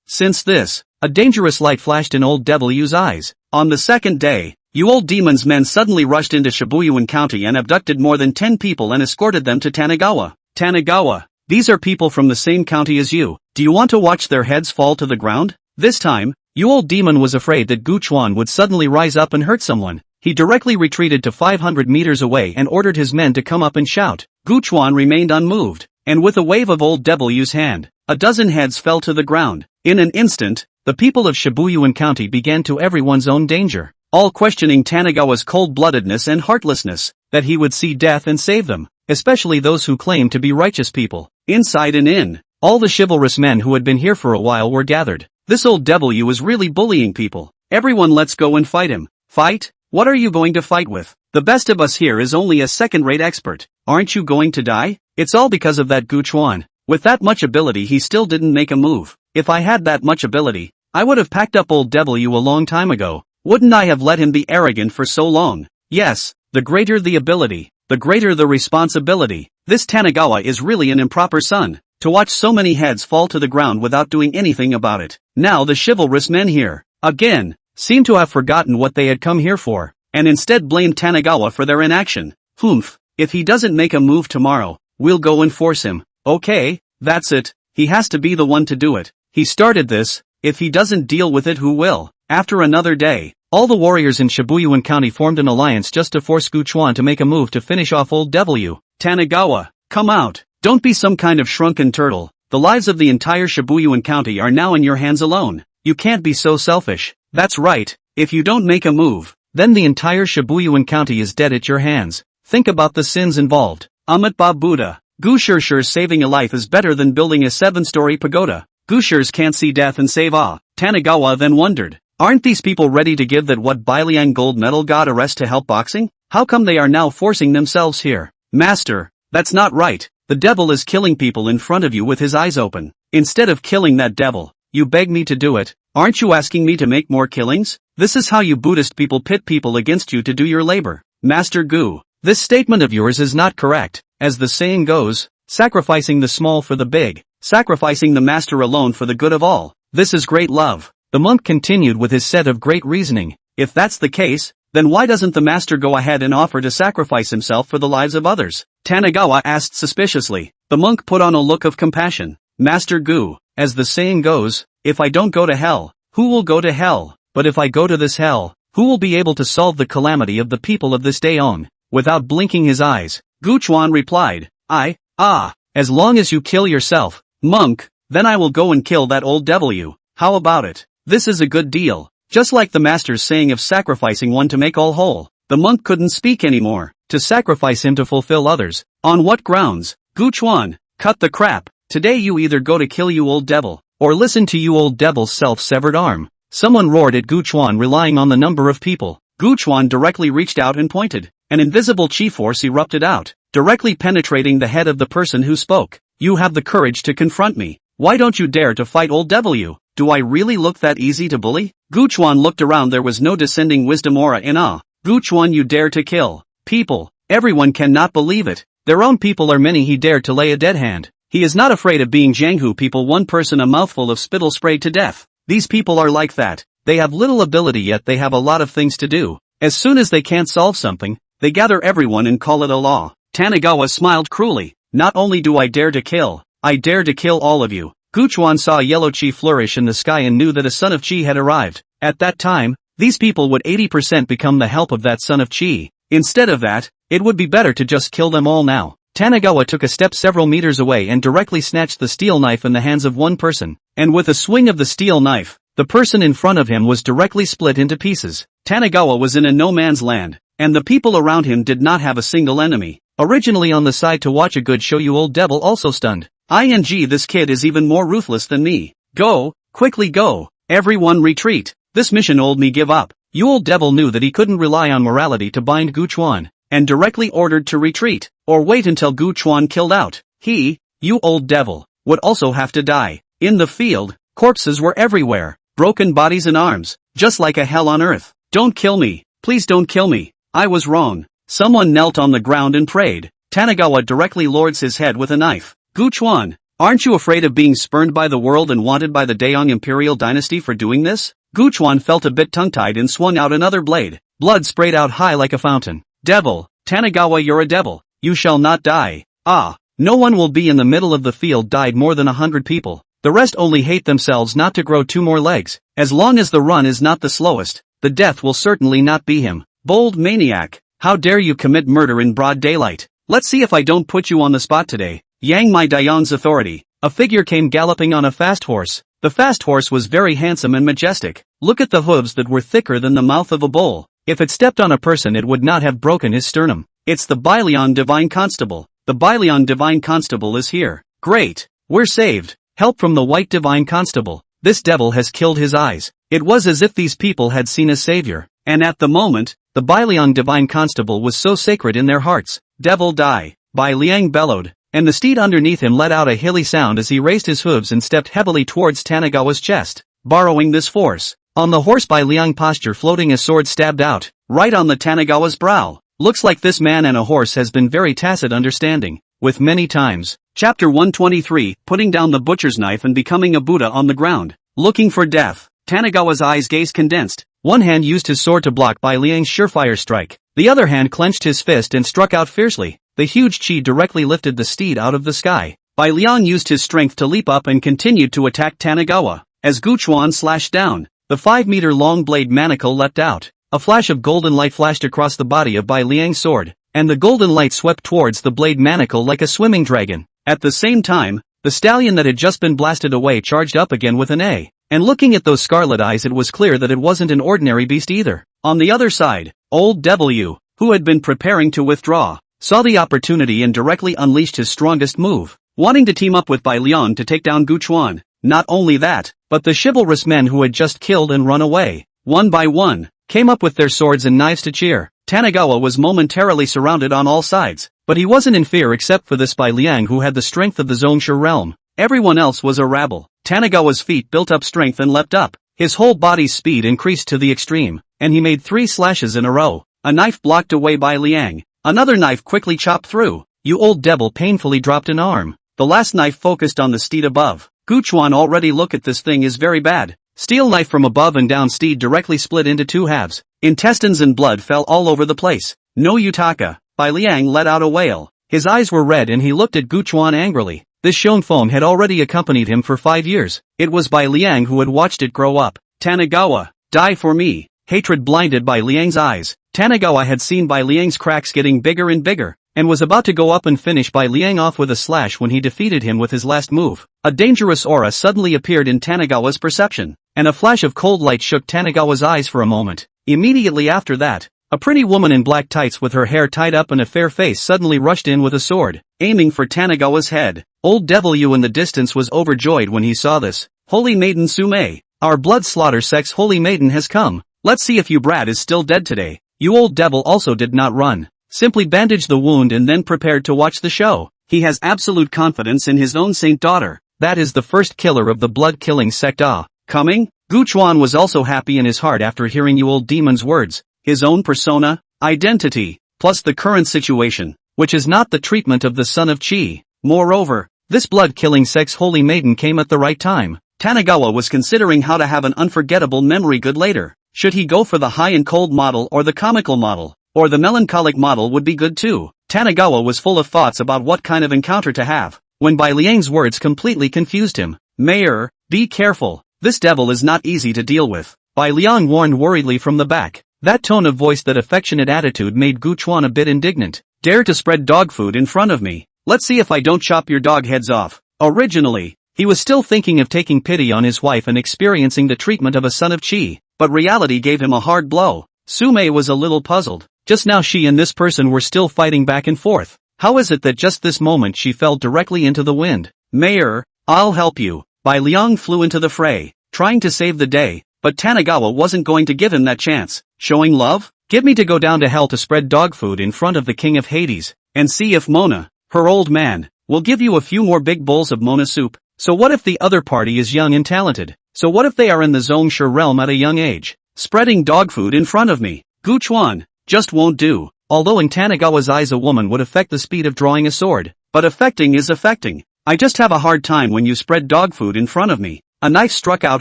Since this, a dangerous light flashed in Old Devil's eyes. On the second day, You Old Demon's men suddenly rushed into Shibuya County and abducted more than 10 people and escorted them to Tanagawa. Tanagawa, these are people from the same county as you. Do you want to watch their heads fall to the ground? This time, You Old Demon was afraid that Gu Chuan would suddenly rise up and hurt someone. He directly retreated to 500 meters away and ordered his men to come up and shout. Gu Chuan remained unmoved, and with a wave of Old Devil's hand, a dozen heads fell to the ground. In an instant, the people of Shibuya County began to everyone's own danger, all questioning Tanagawa's cold-bloodedness and heartlessness, that he would see death and save them, especially those who claimed to be righteous people. Inside and in, all the chivalrous men who had been here for a while were gathered. This Old Devil was really bullying people. Everyone, let's go and fight him. Fight? What are you going to fight with? The best of us here is only a second-rate expert. Aren't you going to die? It's all because of that Gu Chuan. With that much ability he still didn't make a move. If I had that much ability, I would have packed up Old Devil a long time ago. Wouldn't I have let him be arrogant for so long? Yes, the greater the ability, the greater the responsibility. This Tanagawa is really an improper son, to watch so many heads fall to the ground without doing anything about it. Now the chivalrous men here, again, seemed to have forgotten what they had come here for, and instead blamed Tanagawa for their inaction. Humph, if he doesn't make a move tomorrow, we'll go and force him. Okay, that's it, he has to be the one to do it. He started this, if he doesn't deal with it, who will? After another day, all the warriors in Shibuyuan County formed an alliance just to force Guchuan to make a move to finish off old W. Tanagawa, come out, don't be some kind of shrunken turtle. The lives of the entire Shibuyuan County are now in your hands alone. You can't be so selfish. That's right, if you don't make a move, then the entire Shibuyuan County is dead at your hands. Think about the sins involved. Amitba Buddha. Gushir's saving a life is better than building a 7-story pagoda. Gushers can't see death and save Tanagawa then wondered, aren't these people ready to give that what Bailiang gold medal god a rest to help boxing? How come they are now forcing themselves here? Master, that's not right. The devil is killing people in front of you with his eyes open. Instead of killing that devil, you beg me to do it. Aren't you asking me to make more killings? This is how you Buddhist people pit people against you to do your labor. Master Gu, this statement of yours is not correct. As the saying goes, sacrificing the small for the big, sacrificing the master alone for the good of all. This is great love. The monk continued with his set of great reasoning. If that's the case, then why doesn't the master go ahead and offer to sacrifice himself for the lives of others? Tanagawa asked suspiciously. The monk put on a look of compassion. Master Gu, as the saying goes, if I don't go to hell, who will go to hell? But if I go to this hell, who will be able to solve the calamity of the people of this day on? Without blinking his eyes, Guchuan replied, as long as you kill yourself, monk, then I will go and kill that old devil you. How about it? This is a good deal. Just like the master's saying of sacrificing one to make all whole. The monk couldn't speak anymore. To sacrifice him to fulfill others. On what grounds? Guchuan, cut the crap. Today you either go to kill you old devil, or listen to you old devil's self-severed arm. Someone roared at Guchuan, relying on the number of people. Guchuan directly reached out and pointed. An invisible chi force erupted out, directly penetrating the head of the person who spoke. You have the courage to confront me. Why don't you dare to fight old devil you? Do I really look that easy to bully? Guchuan looked around. There was no descending wisdom aura in awe. Guchuan, you dare to kill people. Everyone cannot believe it. Their own people are many. He dared to lay a dead hand. He is not afraid of being Jianghu people. One person a mouthful of spittle sprayed to death. These people are like that. They have little ability yet they have a lot of things to do. As soon as they can't solve something, they gather everyone and call it a law. Tanagawa smiled cruelly. Not only do I dare to kill, I dare to kill all of you. Guchuan saw a yellow chi flourish in the sky and knew that a son of chi had arrived. At that time, these people would 80% become the help of that son of chi. Instead of that, it would be better to just kill them all now. Tanagawa took a step several meters away and directly snatched the steel knife in the hands of one person. And with a swing of the steel knife, the person in front of him was directly split into pieces. Tanagawa was in a no man's land, and the people around him did not have a single enemy. Originally on the side to watch a good show, you old devil also stunned. This kid is even more ruthless than me. Go, quickly go. Everyone retreat. This mission old me give up. You old devil knew that he couldn't rely on morality to bind Guchuan, and directly ordered to retreat, or wait until Guchuan killed out. He, you old devil, would also have to die. In the field, corpses were everywhere, broken bodies and arms, just like a hell on earth. Don't kill me, please don't kill me. I was wrong. Someone knelt on the ground and prayed. Tanagawa directly lords his head with a knife. Guchuan, aren't you afraid of being spurned by the world and wanted by the Daeong imperial dynasty for doing this? Guchuan felt a bit tongue-tied and swung out another blade. Blood sprayed out high like a fountain. Devil, Tanagawa, you're a devil. You shall not die. No one will be in the middle of the field. Died more than 100 people. The rest only hate themselves not to grow 2 more legs. As long as the run is not the slowest, the death will certainly not be him. Bold maniac, how dare you commit murder in broad daylight? Let's see if I don't put you on the spot today. Yang my Daeong's authority. A figure came galloping on a fast horse. The fast horse was very handsome and majestic. Look at the hooves that were thicker than the mouth of a bull. If it stepped on a person it would not have broken his sternum. It's the Bailiang Divine Constable. The Bailiang Divine Constable is here. Great. We're saved. Help from the White Divine Constable. This devil has killed his eyes. It was as if these people had seen a savior. And at the moment, the Bailiang Divine Constable was so sacred in their hearts. Devil die. Bai Liang bellowed, and the steed underneath him let out a hilly sound as he raised his hooves and stepped heavily towards Tanagawa's chest. Borrowing this force, on the horse Bai Liang posture floating a sword stabbed out, right on the Tanagawa's brow. Looks like this man and a horse has been very tacit understanding, with many times. Chapter 123, putting down the butcher's knife and becoming a Buddha on the ground. Looking for death. Tanagawa's eyes gaze condensed. One hand used his sword to block Bai Liang's surefire strike. The other hand clenched his fist and struck out fiercely. The huge chi directly lifted the steed out of the sky. Bai Liang used his strength to leap up and continued to attack Tanagawa. As Guchuan slashed down, the 5-meter-long blade manacle leapt out. A flash of golden light flashed across the body of Bai Liang's sword, and the golden light swept towards the blade manacle like a swimming dragon. At the same time, the stallion that had just been blasted away charged up again with an A. And looking at those scarlet eyes, it was clear that it wasn't an ordinary beast either. On the other side, old W, who had been preparing to withdraw, saw the opportunity and directly unleashed his strongest move, wanting to team up with Bai Liang to take down Guchuan. Not only that, but the chivalrous men who had just killed and run away, one by one, came up with their swords and knives to cheer. Tanagawa was momentarily surrounded on all sides, but he wasn't in fear except for this Bai Liang who had the strength of the Zongsha realm. Everyone else was a rabble. Tanagawa's feet built up strength and leapt up. His whole body's speed increased to the extreme, and he made 3 slashes in a row. A knife blocked away Bai Liang. Another knife quickly chopped through. You old devil painfully dropped an arm. The last knife focused on the steed above. Guchuan already look at this thing is very bad. Steel knife from above and down, steed directly split into 2 halves. Intestines and blood fell all over the place. No Yutaka. Bai Liang let out a wail. His eyes were red and he looked at Guchuan angrily. This shown foam had already accompanied him for 5 years. It was Bai Liang who had watched it grow up. Tanagawa, die for me. Hatred blinded Bai Liang's eyes. Tanagawa had seen Bai Liang's cracks getting bigger and bigger, and was about to go up and finish Bai Liang off with a slash when he defeated him with his last move. A dangerous aura suddenly appeared in Tanagawa's perception, and a flash of cold light shook Tanagawa's eyes for a moment. Immediately after that, a pretty woman in black tights with her hair tied up and a fair face suddenly rushed in with a sword, aiming for Tanagawa's head. Old W in the distance was overjoyed when he saw this. Holy Maiden Sume, our blood slaughter sex holy maiden has come. Let's see if you brat is still dead today. You old devil also did not run. Simply bandaged the wound and then prepared to watch the show. He has absolute confidence in his own saint daughter. That is the first killer of the blood-killing sect. Coming? Guchuan was also happy in his heart after hearing you old demon's words. His own persona, identity, plus the current situation, which is not the treatment of the son of Chi. Moreover, this blood-killing sex holy maiden came at the right time. Tanagawa was considering how to have an unforgettable memory good later. Should he go for the high and cold model or the comical model? Or the melancholic model would be good too. Tanagawa was full of thoughts about what kind of encounter to have, when Bai Liang's words completely confused him. Mayor, be careful. This devil is not easy to deal with. Bai Liang warned worriedly from the back. That tone of voice, that affectionate attitude made Guchuan a bit indignant. Dare to spread dog food in front of me. Let's see if I don't chop your dog heads off. Originally, he was still thinking of taking pity on his wife and experiencing the treatment of a son of Chi, but reality gave him a hard blow. Sume was a little puzzled. Just now she and this person were still fighting back and forth. How is it that just this moment she fell directly into the wind? Mayor, I'll help you. Bai Liang flew into the fray, trying to save the day, but Tanagawa wasn't going to give him that chance. Showing love? Get me to go down to hell to spread dog food in front of the king of Hades, and see if Mona, her old man, will give you a few more big bowls of Mona soup. So what if the other party is young and talented? So what if they are in the Zongsha realm at a young age? Spreading dog food in front of me. Guchuan, just won't do. Although in Tanagawa's eyes a woman would affect the speed of drawing a sword, but affecting is affecting. I just have a hard time when you spread dog food in front of me. A knife struck out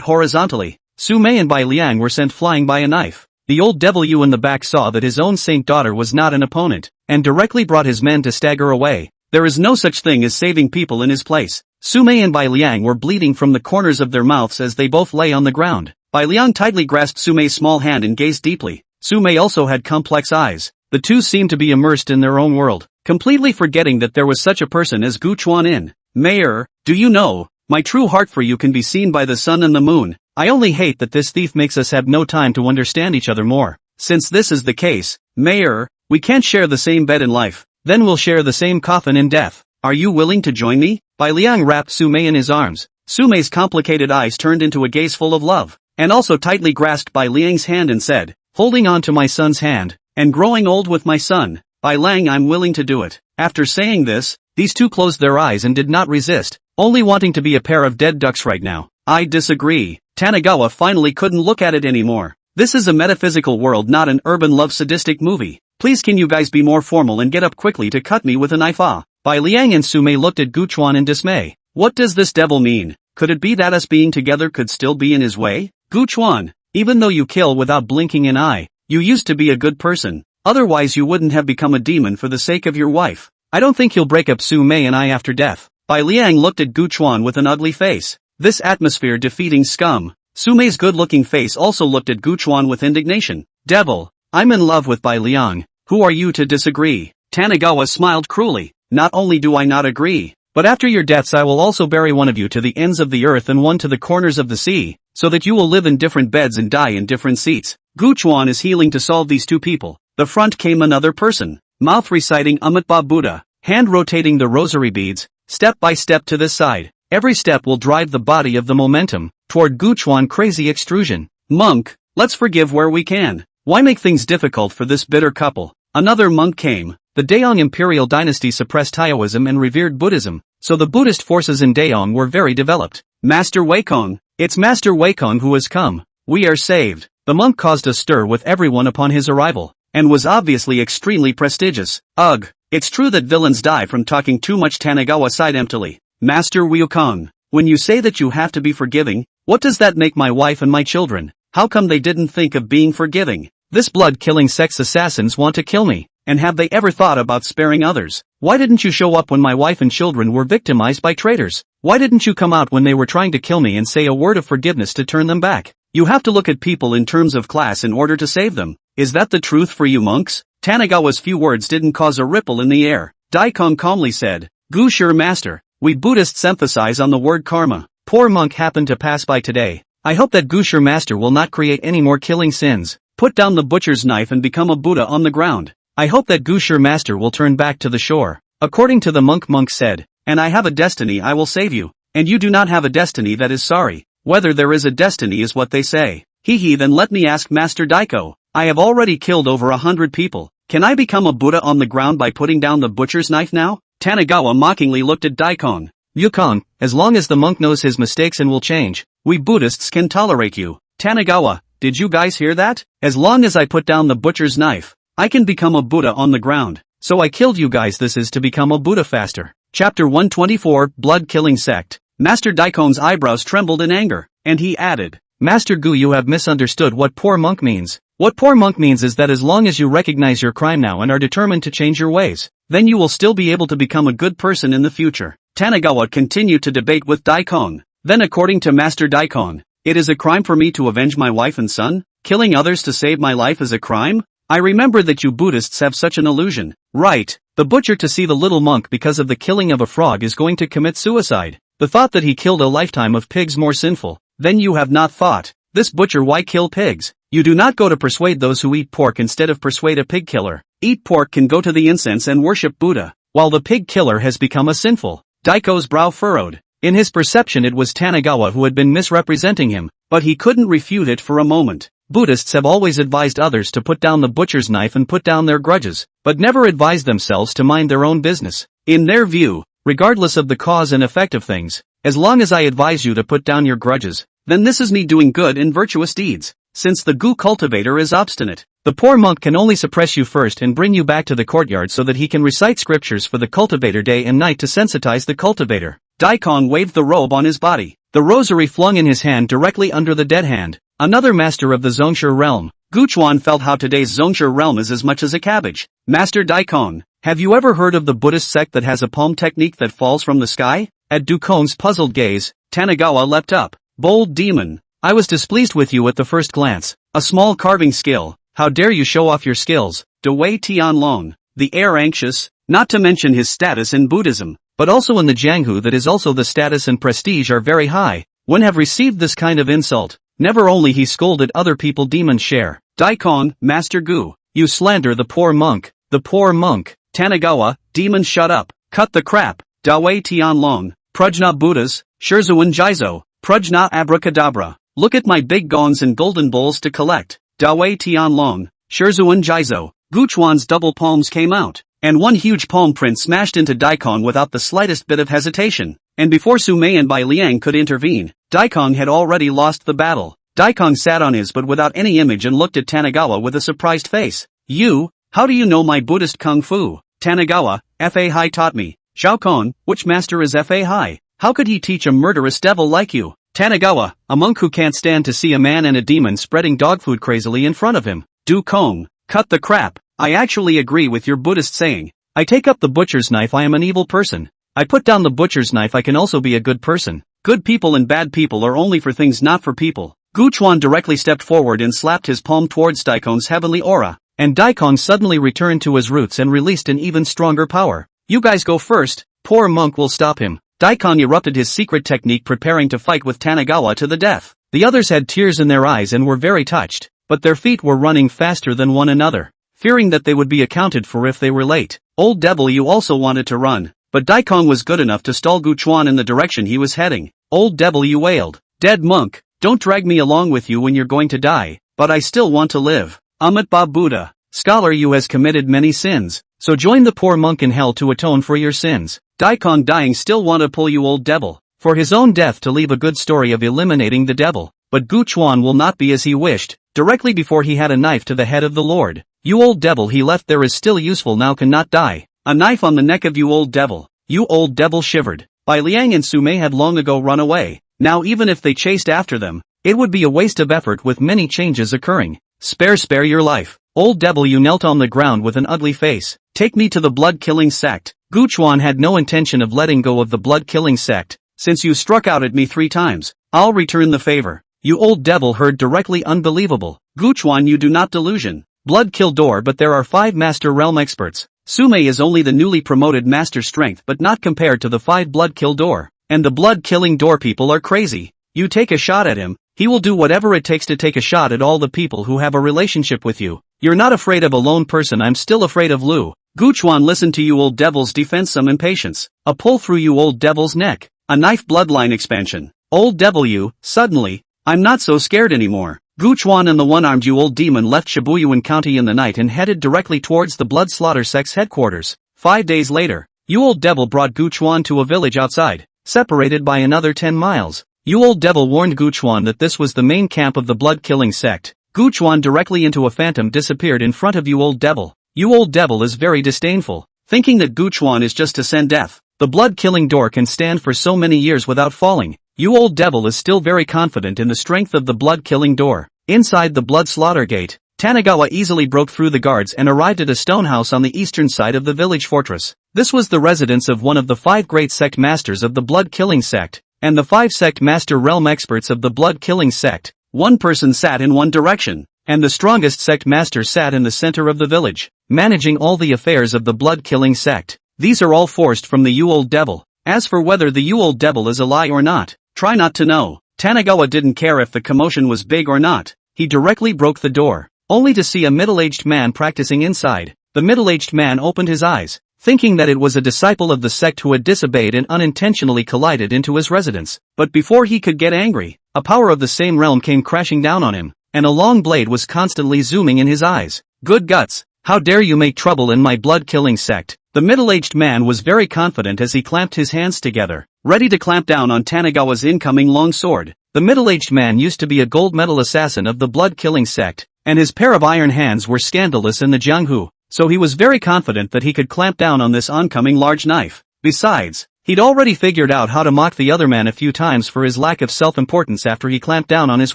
horizontally. Sume and Bai Liang were sent flying by a knife. The old W in the back saw that his own saint daughter was not an opponent, and directly brought his men to stagger away. There is no such thing as saving people in his place. Sume and Bai Liang were bleeding from the corners of their mouths as they both lay on the ground. Bai Liang tightly grasped Sume's small hand and gazed deeply. Sume also had complex eyes. The two seemed to be immersed in their own world, completely forgetting that there was such a person as Guchuan in. Mayor, do you know, my true heart for you can be seen by the sun and the moon. I only hate that this thief makes us have no time to understand each other more. Since this is the case, Mayor, we can't share the same bed in life, then we'll share the same coffin in death. Are you willing to join me? Bai Liang wrapped Sume in his arms. Sume's complicated eyes turned into a gaze full of love, and also tightly grasped Bai Liang's hand and said, holding on to my son's hand, and growing old with my son, Bai Liang, I'm willing to do it. After saying this, these two closed their eyes and did not resist, only wanting to be a pair of dead ducks right now. I disagree. Tanagawa finally couldn't look at it anymore. This is a metaphysical world, not an urban love sadistic movie. Please can you guys be more formal and get up quickly to cut me with a knife? Bai Liang and Sume looked at Guchuan in dismay. What does this devil mean? Could it be that us being together could still be in his way? Gu Chuan, even though you kill without blinking an eye, you used to be a good person. Otherwise you wouldn't have become a demon for the sake of your wife. I don't think you'll break up Su Mei and I after death. Bai Liang looked at Gu Chuan with an ugly face. This atmosphere-defeating scum. Su Mei's good-looking face also looked at Gu Chuan with indignation. Devil, I'm in love with Bai Liang. Who are you to disagree? Tanigawa smiled cruelly. Not only do I not agree, but after your deaths I will also bury one of you to the ends of the earth and one to the corners of the sea, so that you will live in different beds and die in different seats. Gu Chuan is healing to solve these two people. The front came another person, mouth reciting Amitabha Buddha, hand rotating the rosary beads, step by step to this side. Every step will drive the body of the momentum toward Gu Chuan crazy extrusion. Monk, let's forgive where we can. Why make things difficult for this bitter couple? Another monk came. The Daong imperial dynasty suppressed Taoism and revered Buddhism, so the Buddhist forces in Daong were very developed. Master Weikong, it's Master Weikong who has come. We are saved. The monk caused a stir with everyone upon his arrival, and was obviously extremely prestigious. Ugh, it's true that villains die from talking too much. Tanigawa sighed emptily. Master Weikong, when you say that you have to be forgiving, what does that make my wife and my children? How come they didn't think of being forgiving? This blood-killing sex assassins want to kill me. And have they ever thought about sparing others? Why didn't you show up when my wife and children were victimized by traitors? Why didn't you come out when they were trying to kill me and say a word of forgiveness to turn them back? You have to look at people in terms of class in order to save them. Is that the truth for you monks? Tanigawa's few words didn't cause a ripple in the air. Daikong calmly said, Gu Sure Master, we Buddhists emphasize on the word karma. Poor monk happened to pass by today. I hope that Gu Sure Master will not create any more killing sins. Put down the butcher's knife and become a Buddha on the ground. I hope that Gu Sure Master will turn back to the shore. According to the monk said, and I have a destiny I will save you, and you do not have a destiny that is sorry. Whether there is a destiny is what they say. Then let me ask Master Daiko. I have already killed over 100 people. Can I become a Buddha on the ground by putting down the butcher's knife now? Tanigawa mockingly looked at Daikong. Yukong, as long as the monk knows his mistakes and will change, we Buddhists can tolerate you. Tanigawa, did you guys hear that? As long as I put down the butcher's knife, I can become a Buddha on the ground. So I killed you guys. This is to become a Buddha faster. Chapter 124, Blood-Killing Sect. Master Daikong's eyebrows trembled in anger, and he added, Master Gu, you have misunderstood what poor monk means. What poor monk means is that as long as you recognize your crime now and are determined to change your ways, then you will still be able to become a good person in the future. Tanigawa continued to debate with Daikong. Then according to Master Daikong, it is a crime for me to avenge my wife and son? Killing others to save my life is a crime? I remember that you Buddhists have such an illusion. Right, the butcher to see the little monk because of the killing of a frog is going to commit suicide. The thought that he killed a lifetime of pigs more sinful. Then you have not thought. This butcher, why kill pigs? You do not go to persuade those who eat pork, instead of persuade a pig killer. Eat pork can go to the incense and worship Buddha, while the pig killer has become a sinful. Daiko's brow furrowed. In his perception it was Tanigawa who had been misrepresenting him, but he couldn't refute it for a moment. Buddhists have always advised others to put down the butcher's knife and put down their grudges, but never advised themselves to mind their own business. In their view, regardless of the cause and effect of things, as long as I advise you to put down your grudges, then this is me doing good and virtuous deeds. Since the Gu cultivator is obstinate, the poor monk can only suppress you first and bring you back to the courtyard so that he can recite scriptures for the cultivator day and night to sensitize the cultivator. Daikong waved the robe on his body, the rosary flung in his hand directly under the dead hand. Another master of the Zhongshu realm. Gu Chuan felt how today's Zhongshu realm is as much as a cabbage. Master Daikong, have you ever heard of the Buddhist sect that has a palm technique that falls from the sky? At Dukong's puzzled gaze, Tanigawa leapt up. Bold demon, I was displeased with you at the first glance. A small carving skill. How dare you show off your skills? Dewei Tianlong, the heir anxious, not to mention his status in Buddhism, but also in the Jianghu, that is also the status and prestige are very high, when have received this kind of insult. Never only he scolded other people, demons share. Daikong, Master Gu, you slander the poor monk. The poor monk. Tanigawa, demon shut up. Cut the crap. Dawei Tianlong, Prajna Buddhas, Shurzuan Jizo, Prajna Abracadabra. Look at my big gongs and golden bowls to collect. Dawei Tianlong, Shurzuan Jizo. Gu Chuan's double palms came out, and one huge palm print smashed into Daikong without the slightest bit of hesitation. And before Su Mei and Bai Liang could intervene, Daikong had already lost the battle. Daikong sat on his butt without any image and looked at Tanigawa with a surprised face. You, how do you know my Buddhist Kung Fu? Tanigawa, Fa Hai taught me. Xiao Kon, which master is Fa Hai? How could he teach a murderous devil like you? Tanagawa, a monk who can't stand to see a man and a demon spreading dog food crazily in front of him. Du Kong, cut the crap. I actually agree with your Buddhist saying. I take up the butcher's knife, I am an evil person. I put down the butcher's knife, I can also be a good person. Good people and bad people are only for things, not for people. Gu Chuan directly stepped forward and slapped his palm towards Daikong's heavenly aura, and Daikong suddenly returned to his roots and released an even stronger power. You guys go first, poor monk will stop him. Daikong erupted his secret technique, preparing to fight with Tanagawa to the death. The others had tears in their eyes and were very touched, but their feet were running faster than one another, fearing that they would be accounted for if they were late. Old Devil, you also wanted to run, but Daikong was good enough to stall Gu Chuan in the direction he was heading. Old Devil, you wailed. Dead monk, don't drag me along with you when you're going to die, but I still want to live. Amitabha Buddha, scholar, you has committed many sins, so join the poor monk in hell to atone for your sins. Daikong dying still want to pull you, Old Devil, for his own death to leave a good story of eliminating the devil, but Gu Chuan will not be as he wished. Directly before he had a knife to the head of the Lord. You Old Devil, he left there is still useful, now cannot die. A knife on the neck of you Old Devil. You Old Devil shivered. Bai Liang and Su Mei had long ago run away. Now even if they chased after them, it would be a waste of effort with many changes occurring. Spare your life. Old Devil, you knelt on the ground with an ugly face. Take me to the blood-killing sect. Gu Chuan had no intention of letting go of the blood-killing sect. Since you struck out at me 3 times, I'll return the favor. You Old Devil heard directly unbelievable. Gu Chuan, you do not delusion. Blood kill door, but there are 5 master realm experts. Sume is only the newly promoted master strength, but not compared to the 5 blood kill door. And the blood killing door people are crazy. You take a shot at him, he will do whatever it takes to take a shot at all the people who have a relationship with you. You're not afraid of a lone person, I'm still afraid of Lu. Gu Chuan, listen to you Old Devil's defense, some impatience. A pull through you Old Devil's neck. A knife bloodline expansion. Old Devil, you, suddenly, I'm not so scared anymore. Gu Chuan and the one-armed you old demon left Shibuyuan County in the night and headed directly towards the Blood Slaughter Sect's headquarters. 5 days later, you Old Devil brought Gu Chuan to a village outside, separated by another 10 miles. You Old Devil warned Gu Chuan that this was the main camp of the blood-killing sect. Gu Chuan directly into a phantom disappeared in front of you Old Devil. You Old Devil is very disdainful, thinking that Gu Chuan is just to send death. The blood-killing door can stand for so many years without falling. You Old Devil is still very confident in the strength of the blood-killing door. Inside the blood slaughter gate, Tanagawa easily broke through the guards and arrived at a stone house on the eastern side of the village fortress. This was the residence of one of the 5 great sect masters of the blood-killing sect, and the 5 sect master realm experts of the blood-killing sect. One person sat in one direction, and the strongest sect master sat in the center of the village, managing all the affairs of the blood-killing sect. These are all forced from the You Old Devil. As for whether the You Old Devil is a lie or not, try not to know. Tanagawa didn't care if the commotion was big or not. He directly broke the door, only to see a middle-aged man practicing inside. The middle-aged man opened his eyes, thinking that it was a disciple of the sect who had disobeyed and unintentionally collided into his residence. But before he could get angry, a power of the same realm came crashing down on him, and a long blade was constantly zooming in his eyes. Good guts, how dare you make trouble in my blood-killing sect? The middle-aged man was very confident as he clamped his hands together, ready to clamp down on Tanagawa's incoming long sword. The middle-aged man used to be a gold medal assassin of the blood-killing sect, and his pair of iron hands were scandalous in the Jianghu, so he was very confident that he could clamp down on this oncoming large knife. Besides, he'd already figured out how to mock the other man a few times for his lack of self-importance after he clamped down on his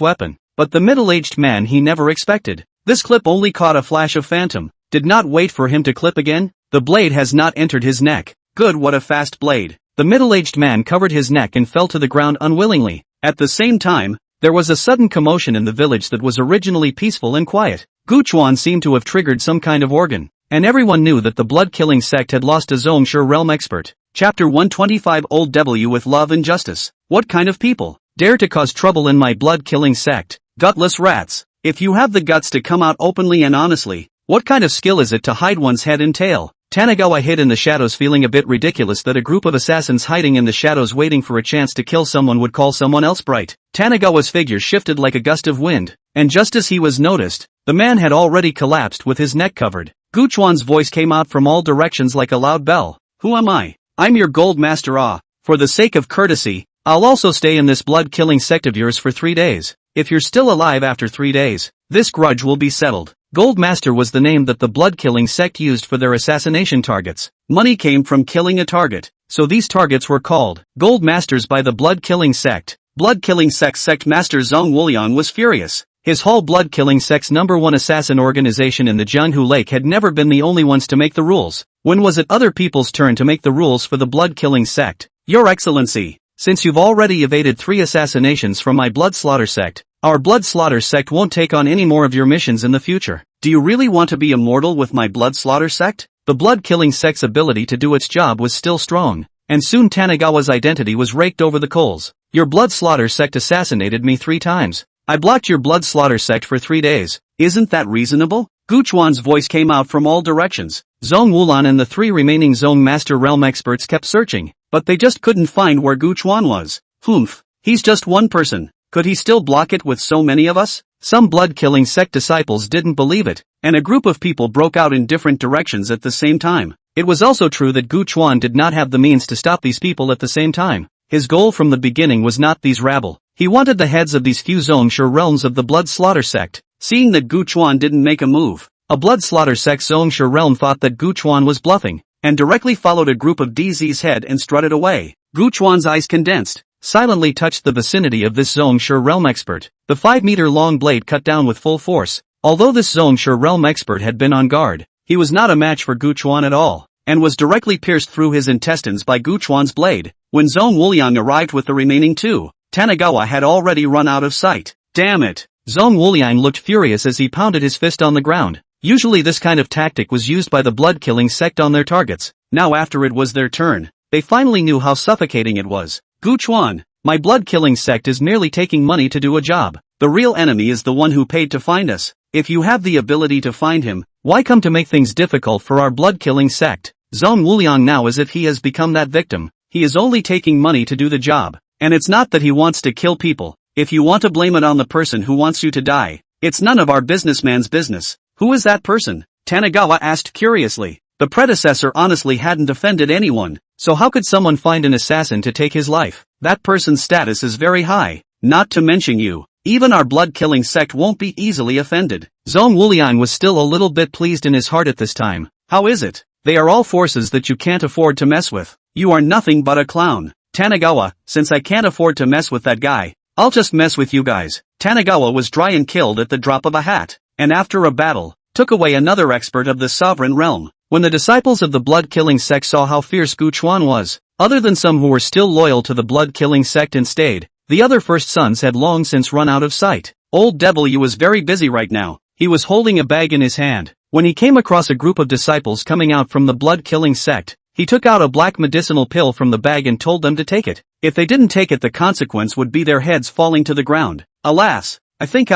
weapon. But the middle-aged man he never expected. This clip only caught a flash of phantom, did not wait for him to clip again. The blade has not entered his neck. Good, what a fast blade. The middle-aged man covered his neck and fell to the ground unwillingly. At the same time, there was a sudden commotion in the village that was originally peaceful and quiet. Gu Chuan seemed to have triggered some kind of organ, and everyone knew that the blood-killing sect had lost a Zhongshi realm expert. Chapter 125 Old W with love and justice. What kind of people dare to cause trouble in my blood-killing sect? Gutless rats. If you have the guts to come out openly and honestly, what kind of skill is it to hide one's head and tail? Tanagawa hid in the shadows, feeling a bit ridiculous that a group of assassins hiding in the shadows waiting for a chance to kill someone would call someone else bright. Tanagawa's figure shifted like a gust of wind, and just as he was noticed, the man had already collapsed with his neck covered. Gu Chuan's voice came out from all directions like a loud bell. Who am I? I'm your gold master. For the sake of courtesy, I'll also stay in this blood-killing sect of yours for 3 days. If you're still alive after 3 days, this grudge will be settled. Gold Master was the name that the blood-killing sect used for their assassination targets. Money came from killing a target, so these targets were called Gold Masters by the blood-killing sect. Blood-killing sect master Zhong Wuliang was furious. His whole blood-killing sect's #1 assassin organization in the Jianghu Lake had never been the only ones to make the rules. When was it other people's turn to make the rules for the blood-killing sect? Your Excellency, since you've already evaded 3 assassinations from my blood slaughter sect, our blood slaughter sect won't take on any more of your missions in the future. Do you really want to be immortal with my blood slaughter sect? The blood-killing sect's ability to do its job was still strong, and soon Tanagawa's identity was raked over the coals. Your blood slaughter sect assassinated me 3 times. I blocked your blood slaughter sect for 3 days. Isn't that reasonable? Gu Chuan's voice came out from all directions. Zhong Wulan and the 3 remaining Zone Master Realm experts kept searching, but they just couldn't find where Gu Chuan was. Humph, he's just one person. Could he still block it with so many of us? Some blood-killing sect disciples didn't believe it, and a group of people broke out in different directions at the same time. It was also true that Gu Chuan did not have the means to stop these people at the same time. His goal from the beginning was not these rabble. He wanted the heads of these few Zongshe realms of the blood slaughter sect. Seeing that Gu Chuan didn't make a move, a blood slaughter sect Zongshe realm thought that Gu Chuan was bluffing, and directly followed a group of DZ's head and strutted away. Gu Chuan's eyes condensed, silently touched the vicinity of this Zongshe realm expert. The 5-meter-long blade cut down with full force. Although this Zongshe realm expert had been on guard, he was not a match for Gu Chuan at all, and was directly pierced through his intestines by Gu Chuan's blade. When Zhong Wuliang arrived with the remaining 2, Tanagawa had already run out of sight. Damn it! Zhong Wuliang looked furious as he pounded his fist on the ground. Usually this kind of tactic was used by the blood-killing sect on their targets. Now after it was their turn, they finally knew how suffocating it was. Gu Chuan, my blood-killing sect is merely taking money to do a job. The real enemy is the one who paid to find us. If you have the ability to find him, why come to make things difficult for our blood-killing sect? Zhong Wuliang now as if he has become that victim. He is only taking money to do the job. And it's not that he wants to kill people. If you want to blame it on the person who wants you to die, it's none of our businessman's business. Who is that person? Tanagawa asked curiously. The predecessor honestly hadn't offended anyone, so how could someone find an assassin to take his life? That person's status is very high, not to mention you. Even our blood-killing sect won't be easily offended. Zhong Wuliang was still a little bit pleased in his heart at this time. How is it? They are all forces that you can't afford to mess with. You are nothing but a clown. Tanagawa, since I can't afford to mess with that guy, I'll just mess with you guys. Tanagawa was dry and killed at the drop of a hat, and after a battle, took away another expert of the sovereign realm. When the disciples of the blood-killing sect saw how fierce Gu Chuan was, other than some who were still loyal to the blood-killing sect and stayed, the other first sons had long since run out of sight. Old W was very busy right now. He was holding a bag in his hand. When he came across a group of disciples coming out from the blood-killing sect, he took out a black medicinal pill from the bag and told them to take it. If they didn't take it, the consequence would be their heads falling to the ground. Alas, I think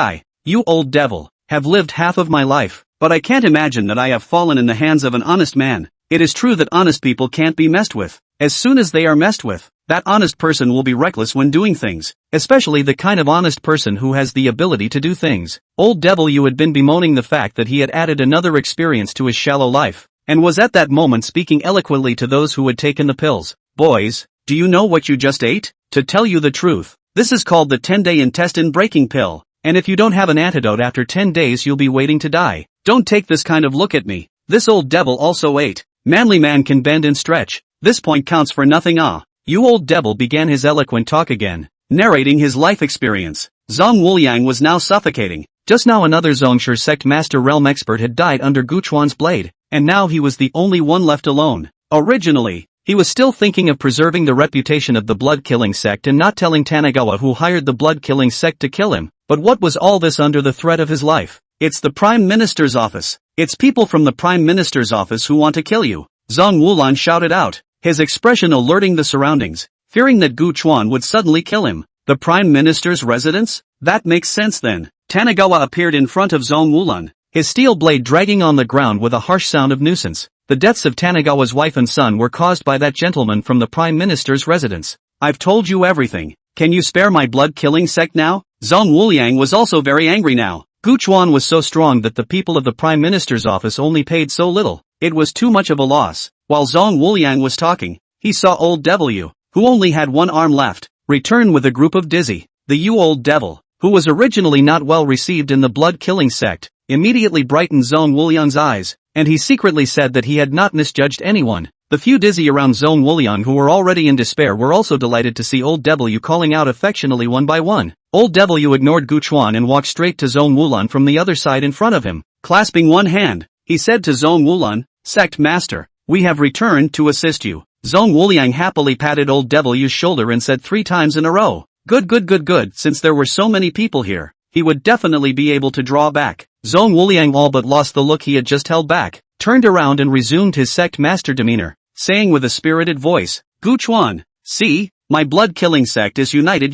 you old devil, have lived half of my life, but I can't imagine that I have fallen in the hands of an honest man. It is true that honest people can't be messed with. As soon as they are messed with, that honest person will be reckless when doing things, especially the kind of honest person who has the ability to do things. Old W had been bemoaning the fact that he had added another experience to his shallow life, and was at that moment speaking eloquently to those who had taken the pills. Boys, do you know what you just ate? To tell you the truth, this is called the 10-day intestine breaking pill, and if you don't have an antidote after 10 days you'll be waiting to die. Don't take this kind of look at me. This old devil also ate. Manly man can bend and stretch. This point counts for nothing. You old devil began his eloquent talk again, narrating his life experience. Zhong Wuliang was now suffocating. Just now another Zongshe sect master realm expert had died under Gu Chuan's blade, and now he was the only one left alone. Originally, he was still thinking of preserving the reputation of the blood-killing sect and not telling Tanagawa who hired the blood-killing sect to kill him, but what was all this under the threat of his life? It's the Prime Minister's office. It's people from the Prime Minister's office who want to kill you. Zhong Wulan shouted out, his expression alerting the surroundings, fearing that Gu Chuan would suddenly kill him. The Prime Minister's residence? That makes sense then. Tanagawa appeared in front of Zhong Wulan, his steel blade dragging on the ground with a harsh sound of nuisance. The deaths of Tanagawa's wife and son were caused by that gentleman from the Prime Minister's residence. I've told you everything. Can you spare my blood-killing sect now? Zhong Wuliang was also very angry now. Gu Chuan was so strong that the people of the Prime Minister's office only paid so little. It was too much of a loss. While Zhong Wuliang was talking, he saw old W, who only had one arm left, return with a group of Dizzy. The you old devil, who was originally not well received in the blood-killing sect, immediately brightened Zhong Wuliang's eyes, and he secretly said that he had not misjudged anyone. The few dizzy around Zhong Wuliang who were already in despair were also delighted to see Old W calling out affectionately one by one. Old W ignored Gu Chuan and walked straight to Zhong Wulan from the other side in front of him. Clasping one hand, he said to Zhong Wulan, "Sect Master, we have returned to assist you." Zhong Wuliang happily patted Old W's shoulder and said 3 times in a row, "Good good good good." Since there were so many people here, he would definitely be able to draw back. Zhong Wuliang all but lost the look he had just held back, turned around and resumed his sect master demeanor, saying with a spirited voice, "Gu Chuan, see, my blood-killing sect is united.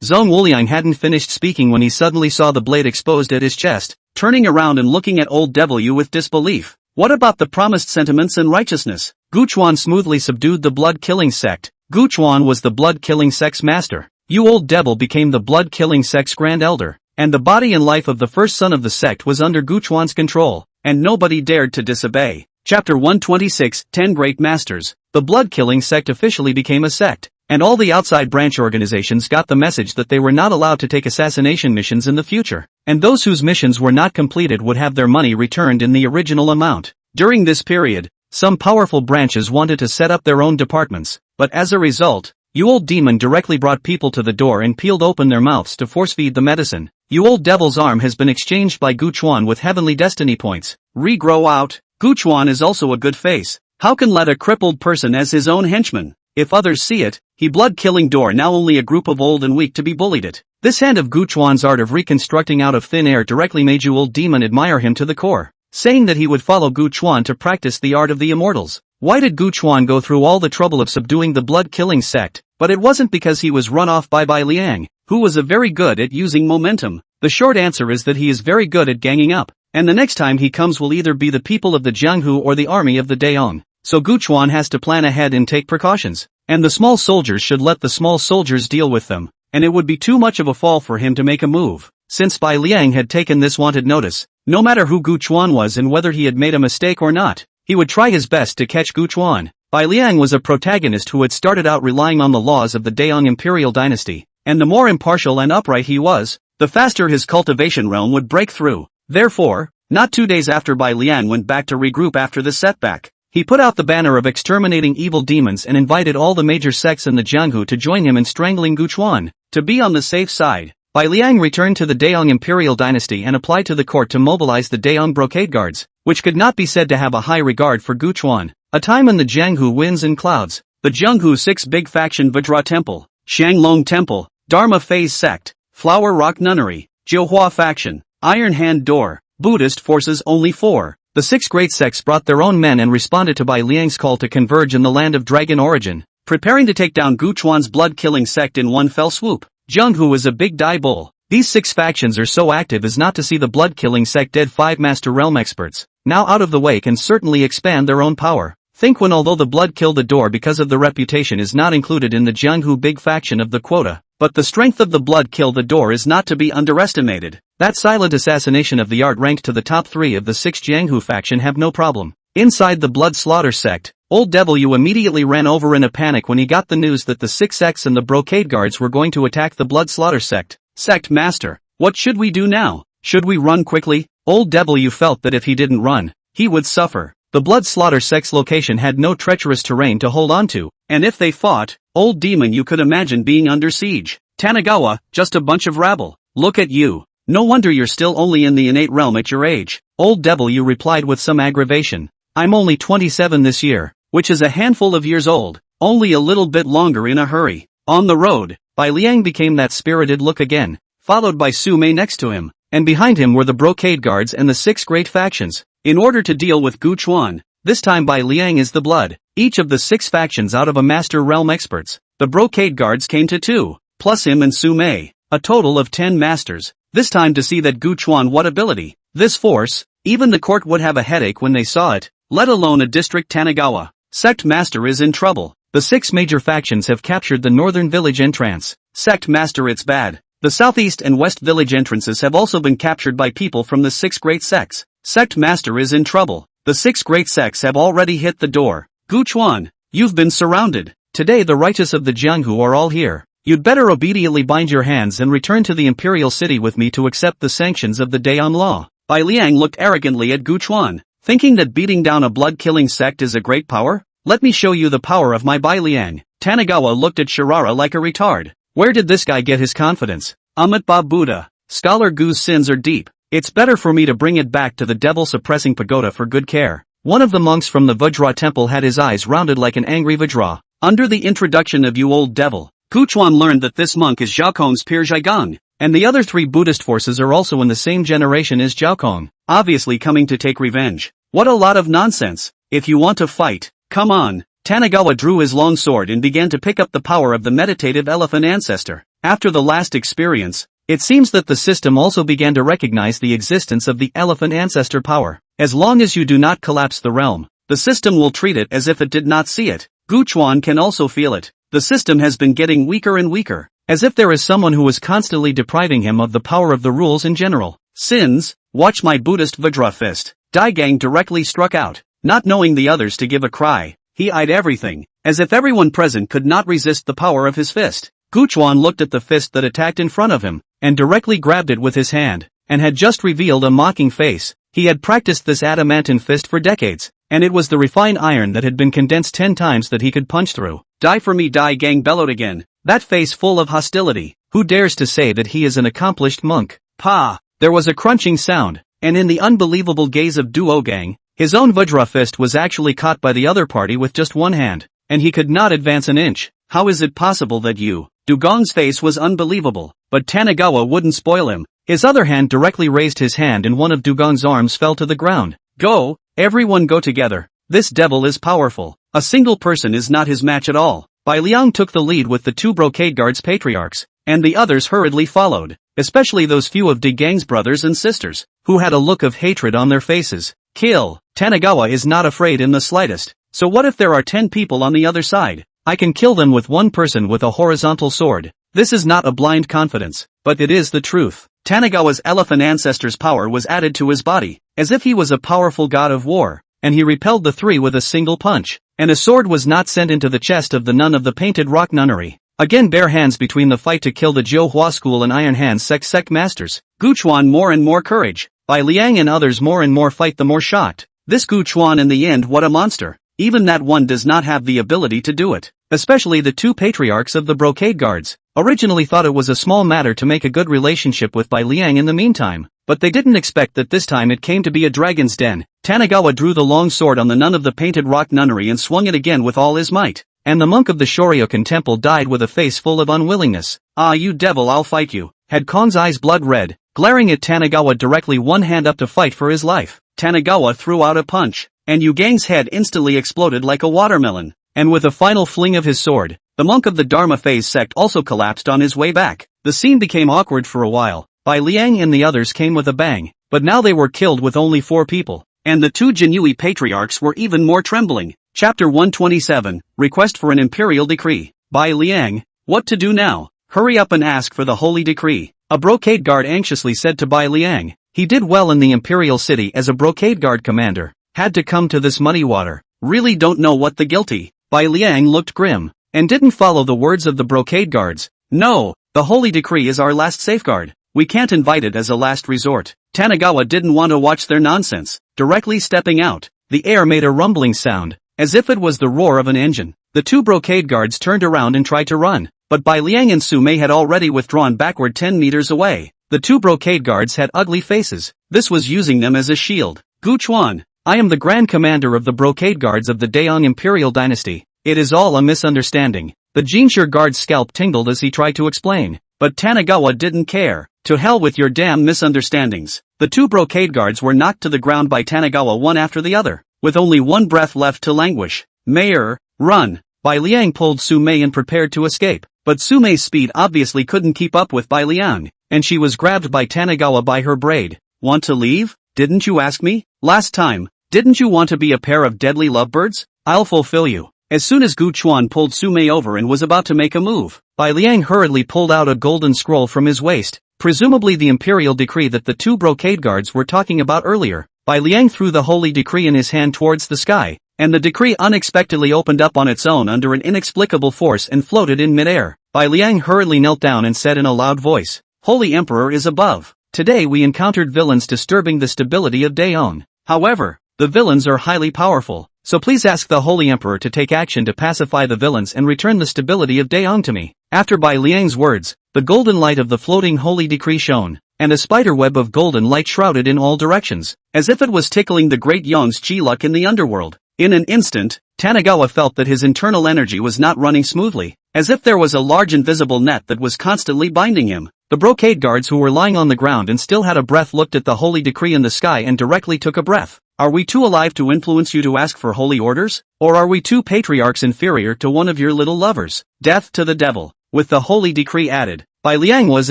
Zhong Wuliang hadn't finished speaking when he suddenly saw the blade exposed at his chest, turning around and looking at Old W with disbelief. What about the promised sentiments and righteousness? Gu Chuan smoothly subdued the blood-killing sect. Gu Chuan was the blood-killing sect's master. You Old Devil became the blood-killing sect's grand elder, and the body and life of the first son of the sect was under Gu Chuan's control, and nobody dared to disobey. Chapter 126, 10 Great Masters. The blood-killing sect officially became a sect, and all the outside branch organizations got the message that they were not allowed to take assassination missions in the future, and those whose missions were not completed would have their money returned in the original amount. During this period, some powerful branches wanted to set up their own departments, but as a result, You Old Demon directly brought people to the door and peeled open their mouths to force-feed the medicine. You Old Devil's arm has been exchanged by Gu Chuan with heavenly destiny points. Regrow out. Gu Chuan is also a good face. How can let a crippled person as his own henchman? If others see it, he blood-killing door now only a group of old and weak to be bullied it. This hand of Gu Chuan's art of reconstructing out of thin air directly made You Old Demon admire him to the core, saying that he would follow Gu Chuan to practice the art of the immortals. Why did Gu Chuan go through all the trouble of subduing the blood-killing sect? But it wasn't because he was run off by Bai Liang, who was very good at using momentum. The short answer is that he is very good at ganging up, and the next time he comes will either be the people of the Jianghu or the army of the Daong. So Gu Chuan has to plan ahead and take precautions, and the small soldiers should let the small soldiers deal with them, and it would be too much of a fall for him to make a move. Since Bai Liang had taken this wanted notice, no matter who Gu Chuan was and whether he had made a mistake or not, he would try his best to catch Gu Chuan. Bai Liang was a protagonist who had started out relying on the laws of the Daong imperial dynasty, and the more impartial and upright he was, the faster his cultivation realm would break through. Therefore, not 2 days after Bai Liang went back to regroup after the setback, he put out the banner of exterminating evil demons and invited all the major sects in the Jianghu to join him in strangling Gu Chuan. To be on the safe side, Bai Liang returned to the Daong imperial dynasty and applied to the court to mobilize the Daong brocade guards, which could not be said to have a high regard for Gu Chuan. A time in the Jianghu winds and clouds. The Jianghu 6 big faction: Vajra Temple, Shanglong Temple, Dharma Phase Sect, Flower Rock Nunnery, Jiuhua Faction, Iron Hand Door, Buddhist forces only 4. The 6 great sects brought their own men and responded to Bai Liang's call to converge in the land of dragon origin, preparing to take down Gu Chuan's blood-killing sect in one fell swoop. Jianghu is a big die bull. These 6 factions are so active as not to see the blood-killing sect dead. 5 master realm experts, now out of the way, can certainly expand their own power. Think when although the blood kill the door because of the reputation is not included in the Jianghu big faction of the quota, but the strength of the blood kill the door is not to be underestimated. That silent assassination of the art ranked to the top 3 of the 6 Jianghu faction have no problem. Inside the blood slaughter sect, Old W immediately ran over in a panic when he got the news that the 6 sects and the brocade guards were going to attack the blood slaughter sect. Sect Master, what should we do now? Should we run quickly? Old W felt that if he didn't run, he would suffer. The blood slaughter sect's location had no treacherous terrain to hold on to, and if they fought, Old Demon, you could imagine being under siege. Tanagawa, just a bunch of rabble. Look at you. No wonder you're still only in the innate realm at your age. Old W replied with some aggravation. I'm only 27 this year, which is a handful of years old, only a little bit longer in a hurry. On the road, Bai Liang became that spirited look again, followed by Su Mei next to him, and behind him were the brocade guards and the 6 great factions. In order to deal with Gu Chuan, this time Bai Liang is the blood, each of the 6 factions out of a master realm experts. The brocade guards came to 2, plus him and Su Mei, a total of 10 masters, this time to see that Gu Chuan what ability. This force, even the court would have a headache when they saw it, let alone a district. Tanagawa. Sect Master is in trouble. The 6 major factions have captured the northern village entrance. Sect Master, it's bad. The southeast and west village entrances have also been captured by people from the 6 great sects. Sect Master is in trouble. The 6 great sects have already hit the door. Gu Chuan, you've been surrounded. Today the righteous of the Jianghu are all here. You'd better obediently bind your hands and return to the imperial city with me to accept the sanctions of the Daon law. Bai Liang looked arrogantly at Gu Chuan, thinking that beating down a blood-killing sect is a great power. Let me show you the power of my Bai Liang. Tanagawa looked at Shirara like a retard. Where did this guy get his confidence? Amitabha Buddha. Scholar Gu's sins are deep. It's better for me to bring it back to the devil-suppressing pagoda for good care. One of the monks from the Vajra temple had his eyes rounded like an angry Vajra. Under the introduction of you old devil, Guchuan learned that this monk is Zhaokong's peer Zhaigong, and the other 3 Buddhist forces are also in the same generation as Zhaokong, obviously coming to take revenge. What a lot of nonsense. If you want to fight, come on. Tanagawa drew his long sword and began to pick up the power of the meditative elephant ancestor. After the last experience, it seems that the system also began to recognize the existence of the elephant ancestor power. As long as you do not collapse the realm, the system will treat it as if it did not see it. Guchuan can also feel it. The system has been getting weaker and weaker, as if there is someone who is constantly depriving him of the power of the rules in general. Sins, watch my Buddhist Vajra fist. Daigang directly struck out, not knowing the others to give a cry. He eyed everything, as if everyone present could not resist the power of his fist. Guchuan looked at the fist that attacked in front of him, and directly grabbed it with his hand, and had just revealed a mocking face. He had practiced this adamantine fist for decades, and it was the refined iron that had been condensed 10 times that he could punch through. Die for me, Daigang bellowed again, that face full of hostility. Who dares to say that he is an accomplished monk? Pa! There was a crunching sound, and in the unbelievable gaze of Duogang, his own Vajra fist was actually caught by the other party with just one hand, and he could not advance an inch. How is it possible that you? Dugong's face was unbelievable, but Tanagawa wouldn't spoil him. His other hand directly raised his hand and one of Dugong's arms fell to the ground. Go, everyone go together. This devil is powerful. A single person is not his match at all. Bai Liang took the lead with the 2 brocade guards patriarchs, and the others hurriedly followed, especially those few of Dugong's brothers and sisters, who had a look of hatred on their faces. Kill. Tanagawa is not afraid in the slightest. So what if there are 10 people on the other side? I can kill them with one person with a horizontal sword. This is not a blind confidence, but it is the truth. Tanagawa's elephant ancestor's power was added to his body, as if he was a powerful god of war, and he repelled the 3 with a single punch, and a sword was not sent into the chest of the nun of the Painted Rock Nunnery. Again bare hands between the fight to kill the Jiuhua school and Iron Hand sect masters. Guchuan more and more courage. Bai Liang and others more and more fight the more shocked. This Guchuan in the end, what a monster. Even that one does not have the ability to do it. Especially the 2 patriarchs of the brocade guards. Originally thought it was a small matter to make a good relationship with Bai Liang in the meantime, but they didn't expect that this time it came to be a dragon's den. Tanagawa drew the long sword on the nun of the Painted Rock Nunnery and swung it again with all his might, and the monk of the Shoryuken temple died with a face full of unwillingness. Ah, you devil, I'll fight you. Had Kong's eyes blood red, glaring at Tanagawa directly, one hand up to fight for his life. Tanagawa threw out a punch, and Yugang's head instantly exploded like a watermelon, and with a final fling of his sword, the monk of the Dharma phase sect also collapsed on his way back. The scene became awkward for a while. Bai Liang and the others came with a bang, but now they were killed with only 4 people, and the 2 Jinui patriarchs were even more trembling. Chapter 127, Request for an Imperial Decree. Bai Liang, what to do now? Hurry up and ask for the holy decree. A brocade guard anxiously said to Bai Liang. He did well in the imperial city as a brocade guard commander. Had to come to this muddy water. Really don't know what the guilty. Bai Liang looked grim, and didn't follow the words of the brocade guards. No, the holy decree is our last safeguard. We can't invite it as a last resort. Tanagawa didn't want to watch their nonsense. Directly stepping out, the air made a rumbling sound, as if it was the roar of an engine. The 2 brocade guards turned around and tried to run, but Bai Liang and Su Mei had already withdrawn backward 10 meters away. The 2 brocade guards had ugly faces. This was using them as a shield. Guchuan, I am the Grand Commander of the brocade guards of the Daong Imperial Dynasty. It is all a misunderstanding. The Jinshur guard's scalp tingled as he tried to explain, but Tanagawa didn't care. To hell with your damn misunderstandings. The 2 brocade guards were knocked to the ground by Tanagawa one after the other, with only one breath left to languish. Mayor, run. Bai Liang pulled Su Mei and prepared to escape, but Su Mei's speed obviously couldn't keep up with Bai Liang, and she was grabbed by Tanagawa by her braid. Want to leave? Didn't you ask me? Last time, didn't you want to be a pair of deadly lovebirds? I'll fulfill you. As soon as Gu Chuan pulled Su Mei over and was about to make a move, Bai Liang hurriedly pulled out a golden scroll from his waist, presumably the imperial decree that the 2 brocade guards were talking about earlier. Bai Liang threw the holy decree in his hand towards the sky, and the decree unexpectedly opened up on its own under an inexplicable force and floated in midair. Bai Liang hurriedly knelt down and said in a loud voice, Holy Emperor is above. Today we encountered villains disturbing the stability of Daong. However, the villains are highly powerful. so please ask the Holy Emperor to take action to pacify the villains and return the stability of Daong to me. After Bai Liang's words, the golden light of the floating holy decree shone, and a spider web of golden light shrouded in all directions, as if it was tickling the great Yong's chi luck in the underworld. In an instant, Tanagawa felt that his internal energy was not running smoothly, as if there was a large invisible net that was constantly binding him. The brocade guards who were lying on the ground and still had a breath looked at the holy decree in the sky and directly took a breath. Are we too alive to influence you to ask for holy orders? Or are we two patriarchs inferior to one of your little lovers? Death to the devil. With the holy decree added, Bai Liang was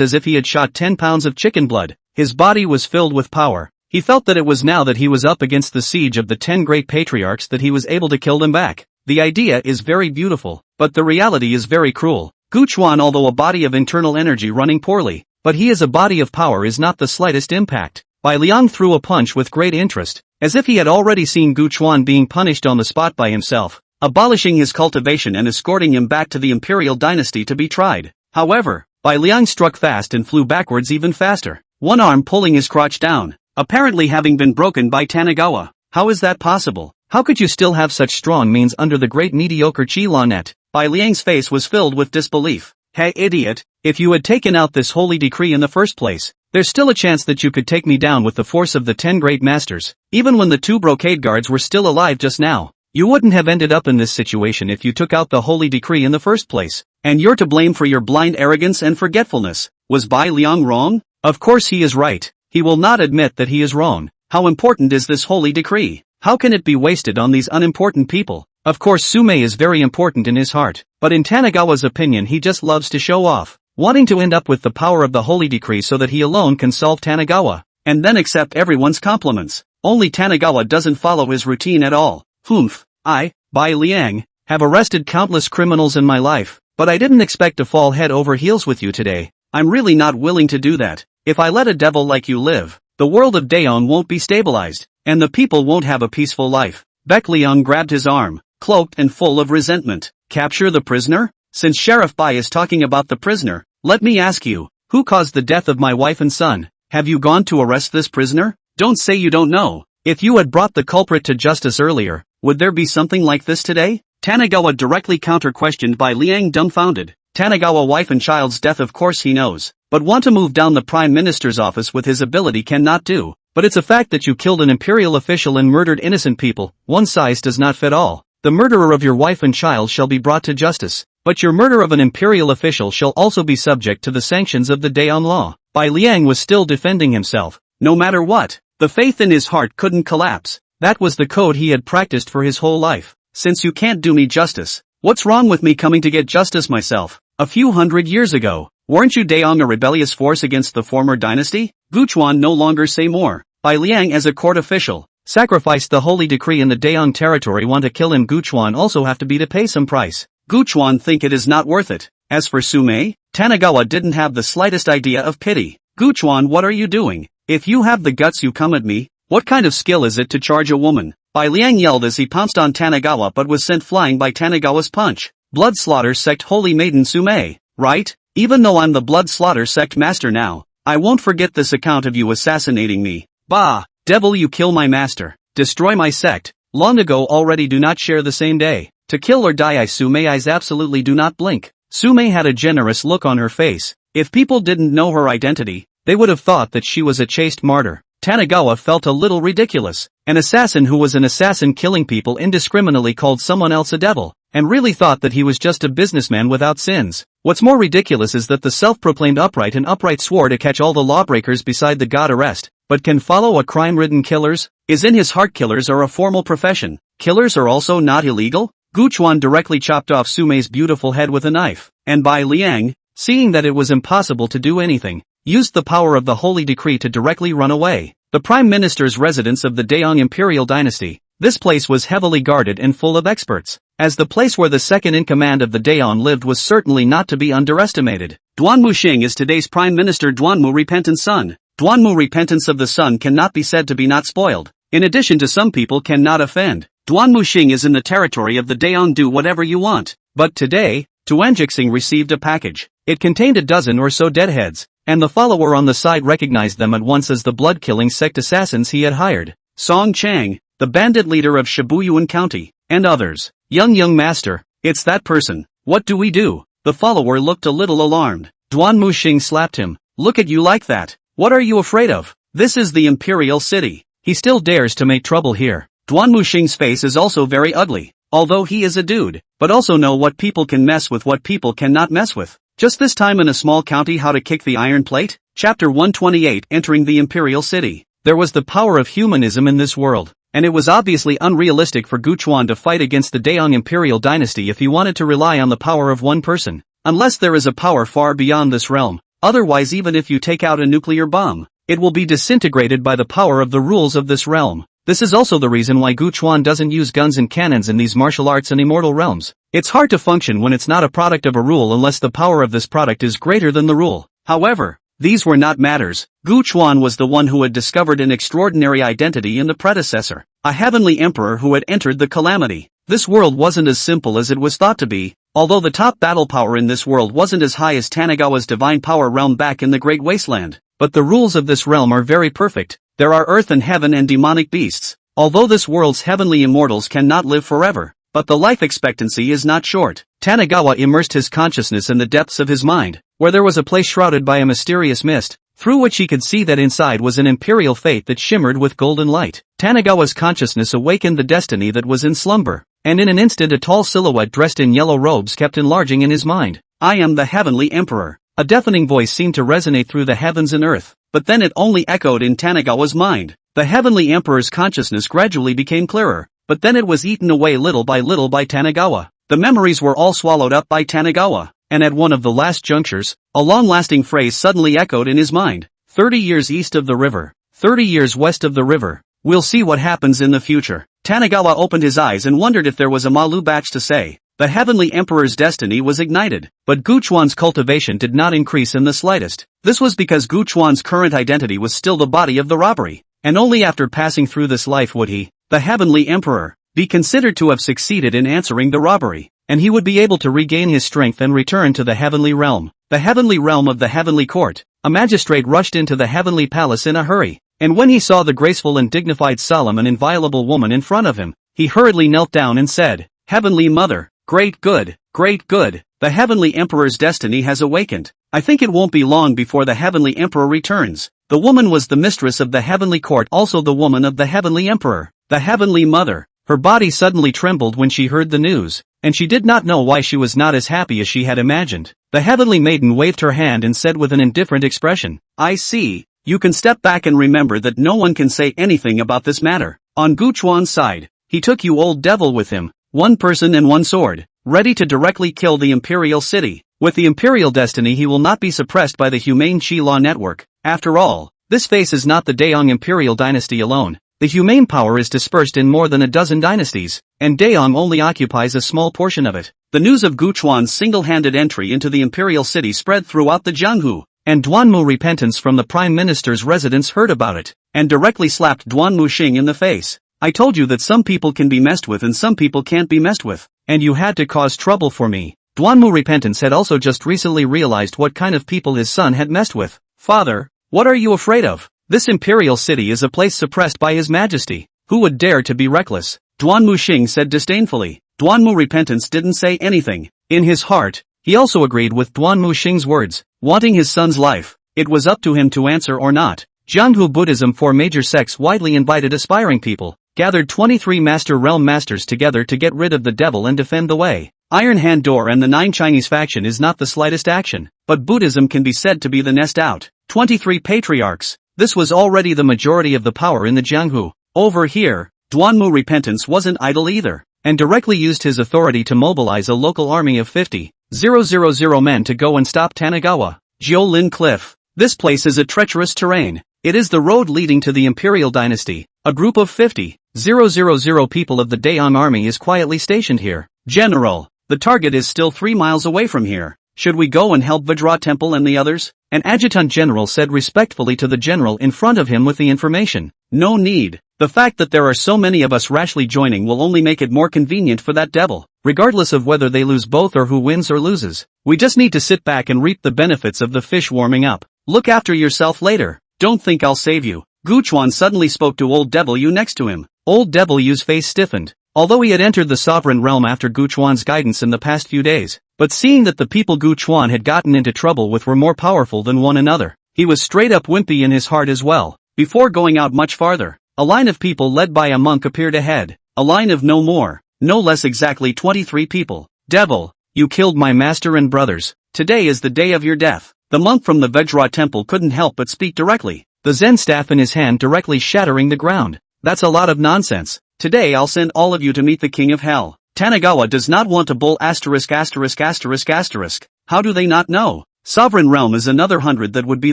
as if he had shot 10 pounds of chicken blood. His body was filled with power. He felt that it was now that he was up against the siege of the 10 great patriarchs that he was able to kill them back. The idea is very beautiful, but the reality is very cruel. Gu Chuan, although a body of internal energy running poorly, but he is a body of power, is not the slightest impact. Bai Liang threw a punch with great interest, as if he had already seen Gu Chuan being punished on the spot by himself, abolishing his cultivation and escorting him back to the imperial dynasty to be tried. However, Bai Liang struck fast and flew backwards even faster, one arm pulling his crotch down, apparently having been broken by Tanagawa. How is that possible? How could you still have such strong means under the great mediocre Chi La net? Bai Liang's face was filled with disbelief. Hey idiot, if you had taken out this holy decree in the first place, there's still a chance that you could take me down with the force of the 10 great masters. Even when the 2 brocade guards were still alive just now, you wouldn't have ended up in this situation if you took out the holy decree in the first place. And you're to blame for your blind arrogance and forgetfulness. Was Bai Liang wrong? Of course he is right. He will not admit that he is wrong. How important is this holy decree? How can it be wasted on these unimportant people? Of course Sume is very important in his heart, but in Tanagawa's opinion he just loves to show off, wanting to end up with the power of the holy decree so that he alone can solve Tanagawa, and then accept everyone's compliments. Only Tanagawa doesn't follow his routine at all. Humph, I, Bai Liang, have arrested countless criminals in my life, but I didn't expect to fall head over heels with you today. I'm really not willing to do that. If I let a devil like you live, the world of Daong won't be stabilized, and the people won't have a peaceful life. Baek Liang grabbed his arm, cloaked and full of resentment. Capture the prisoner? Since Sheriff Bai is talking about the prisoner, let me ask you, who caused the death of my wife and son? Have you gone to arrest this prisoner? Don't say you don't know. If you had brought the culprit to justice earlier, would there be something like this today? Tanagawa directly counter-questioned Bai Liang, dumbfounded. Tanagawa wife and child's death of course he knows, but want to move down the Prime Minister's office with his ability cannot do. But it's a fact that you killed an imperial official and murdered innocent people. One size does not fit all. The murderer of your wife and child shall be brought to justice, but your murder of an imperial official shall also be subject to the sanctions of the Daon law. Bai Liang was still defending himself. No matter what, the faith in his heart couldn't collapse. That was the code he had practiced for his whole life. Since you can't do me justice, what's wrong with me coming to get justice myself? A few hundred years ago, weren't you Daong a rebellious force against the former dynasty? Gu Chuan no longer say more. Bai Liang as a court official, sacrificed the holy decree in the Daong territory. Want to kill him? Gu Chuan also have to be to pay some price. Gu Chuan think it is not worth it. As for Sume, Tanagawa didn't have the slightest idea of pity. Gu Chuan, what are you doing? If you have the guts you come at me. What kind of skill is it to charge a woman? Bai Liang yelled as he pounced on Tanagawa but was sent flying by Tanagawa's punch. Blood Slaughter Sect Holy Maiden Sume, right? Even though I'm the Blood Slaughter Sect master now, I won't forget this account of you assassinating me. Bah! Devil, you kill my master, destroy my sect. Long ago already, do not share the same day. To kill or die. I Sume's eyes absolutely do not blink. Sume had a generous look on her face. If people didn't know her identity, they would have thought that she was a chaste martyr. Tanagawa felt a little ridiculous. An assassin who was an assassin killing people indiscriminately called someone else a devil, and really thought that he was just a businessman without sins. What's more ridiculous is that the self-proclaimed upright swore to catch all the lawbreakers beside the god arrest, but can follow a crime-ridden killers? Is in his heart killers are a formal profession. Killers are also not illegal? Gu Chuan directly chopped off Sume's beautiful head with a knife, and Bai Liang, seeing that it was impossible to do anything, used the power of the holy decree to directly run away. The Prime Minister's residence of the Daong Imperial Dynasty. This place was heavily guarded and full of experts, as the place where the second-in-command of the Daong lived was certainly not to be underestimated. Duanmu Xing is today's Prime Minister. Duanmu Repentance Son. Duanmu Repentance of the Sun cannot be said to be not spoiled. In addition to some people cannot offend. Duanmu Xing is in the territory of the Daong. Do whatever you want. But today, Tuanjixing received a package. It contained a dozen or so deadheads, and the follower on the side recognized them at once as the blood-killing sect assassins he had hired. Song Chang, the the bandit leader of Shibuyuan County, and others. Young master, it's that person. What do we do? The follower looked a little alarmed. Duan Muxing slapped him. Look at you like that. What are you afraid of? This is the Imperial City. He still dares to make trouble here. Duan Muxing's face is also very ugly, although he is a dude, but also know what people can mess with, what people cannot mess with. Just this time in a small county, how to kick the iron plate? Chapter 128, Entering the Imperial City. There was the power of humanism in this world, and it was obviously unrealistic for Gu Chuan to fight against the Daong Imperial dynasty if he wanted to rely on the power of one person. Unless there is a power far beyond this realm. Otherwise, even if you take out a nuclear bomb, it will be disintegrated by the power of the rules of this realm. This is also the reason why Gu Chuan doesn't use guns and cannons in these martial arts and immortal realms. It's hard to function when it's not a product of a rule unless the power of this product is greater than the rule. However, these were not matters. Gu Chuan was the one who had discovered an extraordinary identity in the predecessor, a heavenly emperor who had entered the calamity. This world wasn't as simple as it was thought to be, although the top battle power in this world wasn't as high as Tanagawa's divine power realm back in the Great Wasteland. But the rules of this realm are very perfect. There are earth and heaven and demonic beasts. Although this world's heavenly immortals cannot live forever, but the life expectancy is not short. Tanagawa immersed his consciousness in the depths of his mind, where there was a place shrouded by a mysterious mist, through which he could see that inside was an imperial fate that shimmered with golden light. Tanagawa's consciousness awakened the destiny that was in slumber, and in an instant a tall silhouette dressed in yellow robes kept enlarging in his mind. I am the heavenly emperor. A deafening voice seemed to resonate through the heavens and earth, but then it only echoed in Tanagawa's mind. The heavenly emperor's consciousness gradually became clearer, but then it was eaten away little by Tanagawa. The memories were all swallowed up by Tanagawa, and at one of the last junctures, a long-lasting phrase suddenly echoed in his mind. 30 years east of the river, 30 years west of the river. We'll see what happens in the future. Tanagawa opened his eyes and wondered if there was a Malu batch to say. The heavenly emperor's destiny was ignited, but Gu Chuan's cultivation did not increase in the slightest. This was because Gu Chuan's current identity was still the body of the robbery, and only after passing through this life would he, the heavenly emperor, be considered to have succeeded in answering the robbery, and he would be able to regain his strength and return to the heavenly realm of the heavenly court. A magistrate rushed into the heavenly palace in a hurry, and when he saw the graceful and dignified, solemn and inviolable woman in front of him, he hurriedly knelt down and said, Heavenly Mother, great good, the heavenly emperor's destiny has awakened. I think it won't be long before the heavenly emperor returns. The woman was the mistress of the heavenly court, also the woman of the heavenly emperor, the heavenly mother. Her body suddenly trembled when she heard the news, and she did not know why she was not as happy as she had imagined. The heavenly maiden waved her hand and said with an indifferent expression, I see. You can step back and remember that no one can say anything about this matter. On Gu Chuan's side, he took you old devil with him, one person and one sword, ready to directly kill the imperial city. With the imperial destiny he will not be suppressed by the humane Qi law network. After all, this face is not the Daong imperial dynasty alone. The humane power is dispersed in more than a dozen dynasties, and Daong only occupies a small portion of it. The news of Gu Chuan's single-handed entry into the imperial city spread throughout the Jianghu, and Duanmu repentance from the prime minister's residence heard about it, and directly slapped Duan Muxing in the face. I told you that some people can be messed with and some people can't be messed with, and you had to cause trouble for me. Duanmu repentance had also just recently realized what kind of people his son had messed with. Father, what are you afraid of? This imperial city is a place suppressed by his majesty. Who would dare to be reckless? Duan Muxing said disdainfully. Duanmu repentance didn't say anything. In his heart, he also agreed with Duan Muxing's words, wanting his son's life. It was up to him to answer or not. Jianghu Buddhism, 4 major sects widely invited aspiring people, gathered 23 master realm masters together to get rid of the devil and defend the way. Iron Hand Door and the 9 Chinese faction is not the slightest action, but Buddhism can be said to be the nest out. 23 patriarchs. This was already the majority of the power in the Jianghu. Over here, Duanmu repentance wasn't idle either, and directly used his authority to mobilize a local army of 50,000 men to go and stop Tanagawa. Jiolin Cliff. This place is a treacherous terrain. It is the road leading to the imperial dynasty. A group of 50,000 people of the Daong army is quietly stationed here. General, the target is still 3 miles away from here. Should we go and help Vajra Temple and the others? An adjutant general said respectfully to the general in front of him with the information. No need. The fact that there are so many of us rashly joining will only make it more convenient for that devil, regardless of whether they lose both or who wins or loses. We just need to sit back and reap the benefits of the fish warming up. Look after yourself later. Don't think I'll save you. Gu Chuan suddenly spoke to old devil you next to him. Old W's face stiffened. Although he had entered the sovereign realm after Gu Chuan's guidance in the past few days, but seeing that the people Gu Chuan had gotten into trouble with were more powerful than one another, he was straight up wimpy in his heart as well. Before going out much farther, a line of people led by a monk appeared ahead. A line of no more, no less exactly 23 people. Devil, you killed my master and brothers. Today is the day of your death. The monk from the Vajra temple couldn't help but speak directly, the Zen staff in his hand directly shattering the ground. That's a lot of nonsense. Today I'll send all of you to meet the king of hell. Tanagawa does not want a bull ********. How do they not know? Sovereign realm is another 100 that would be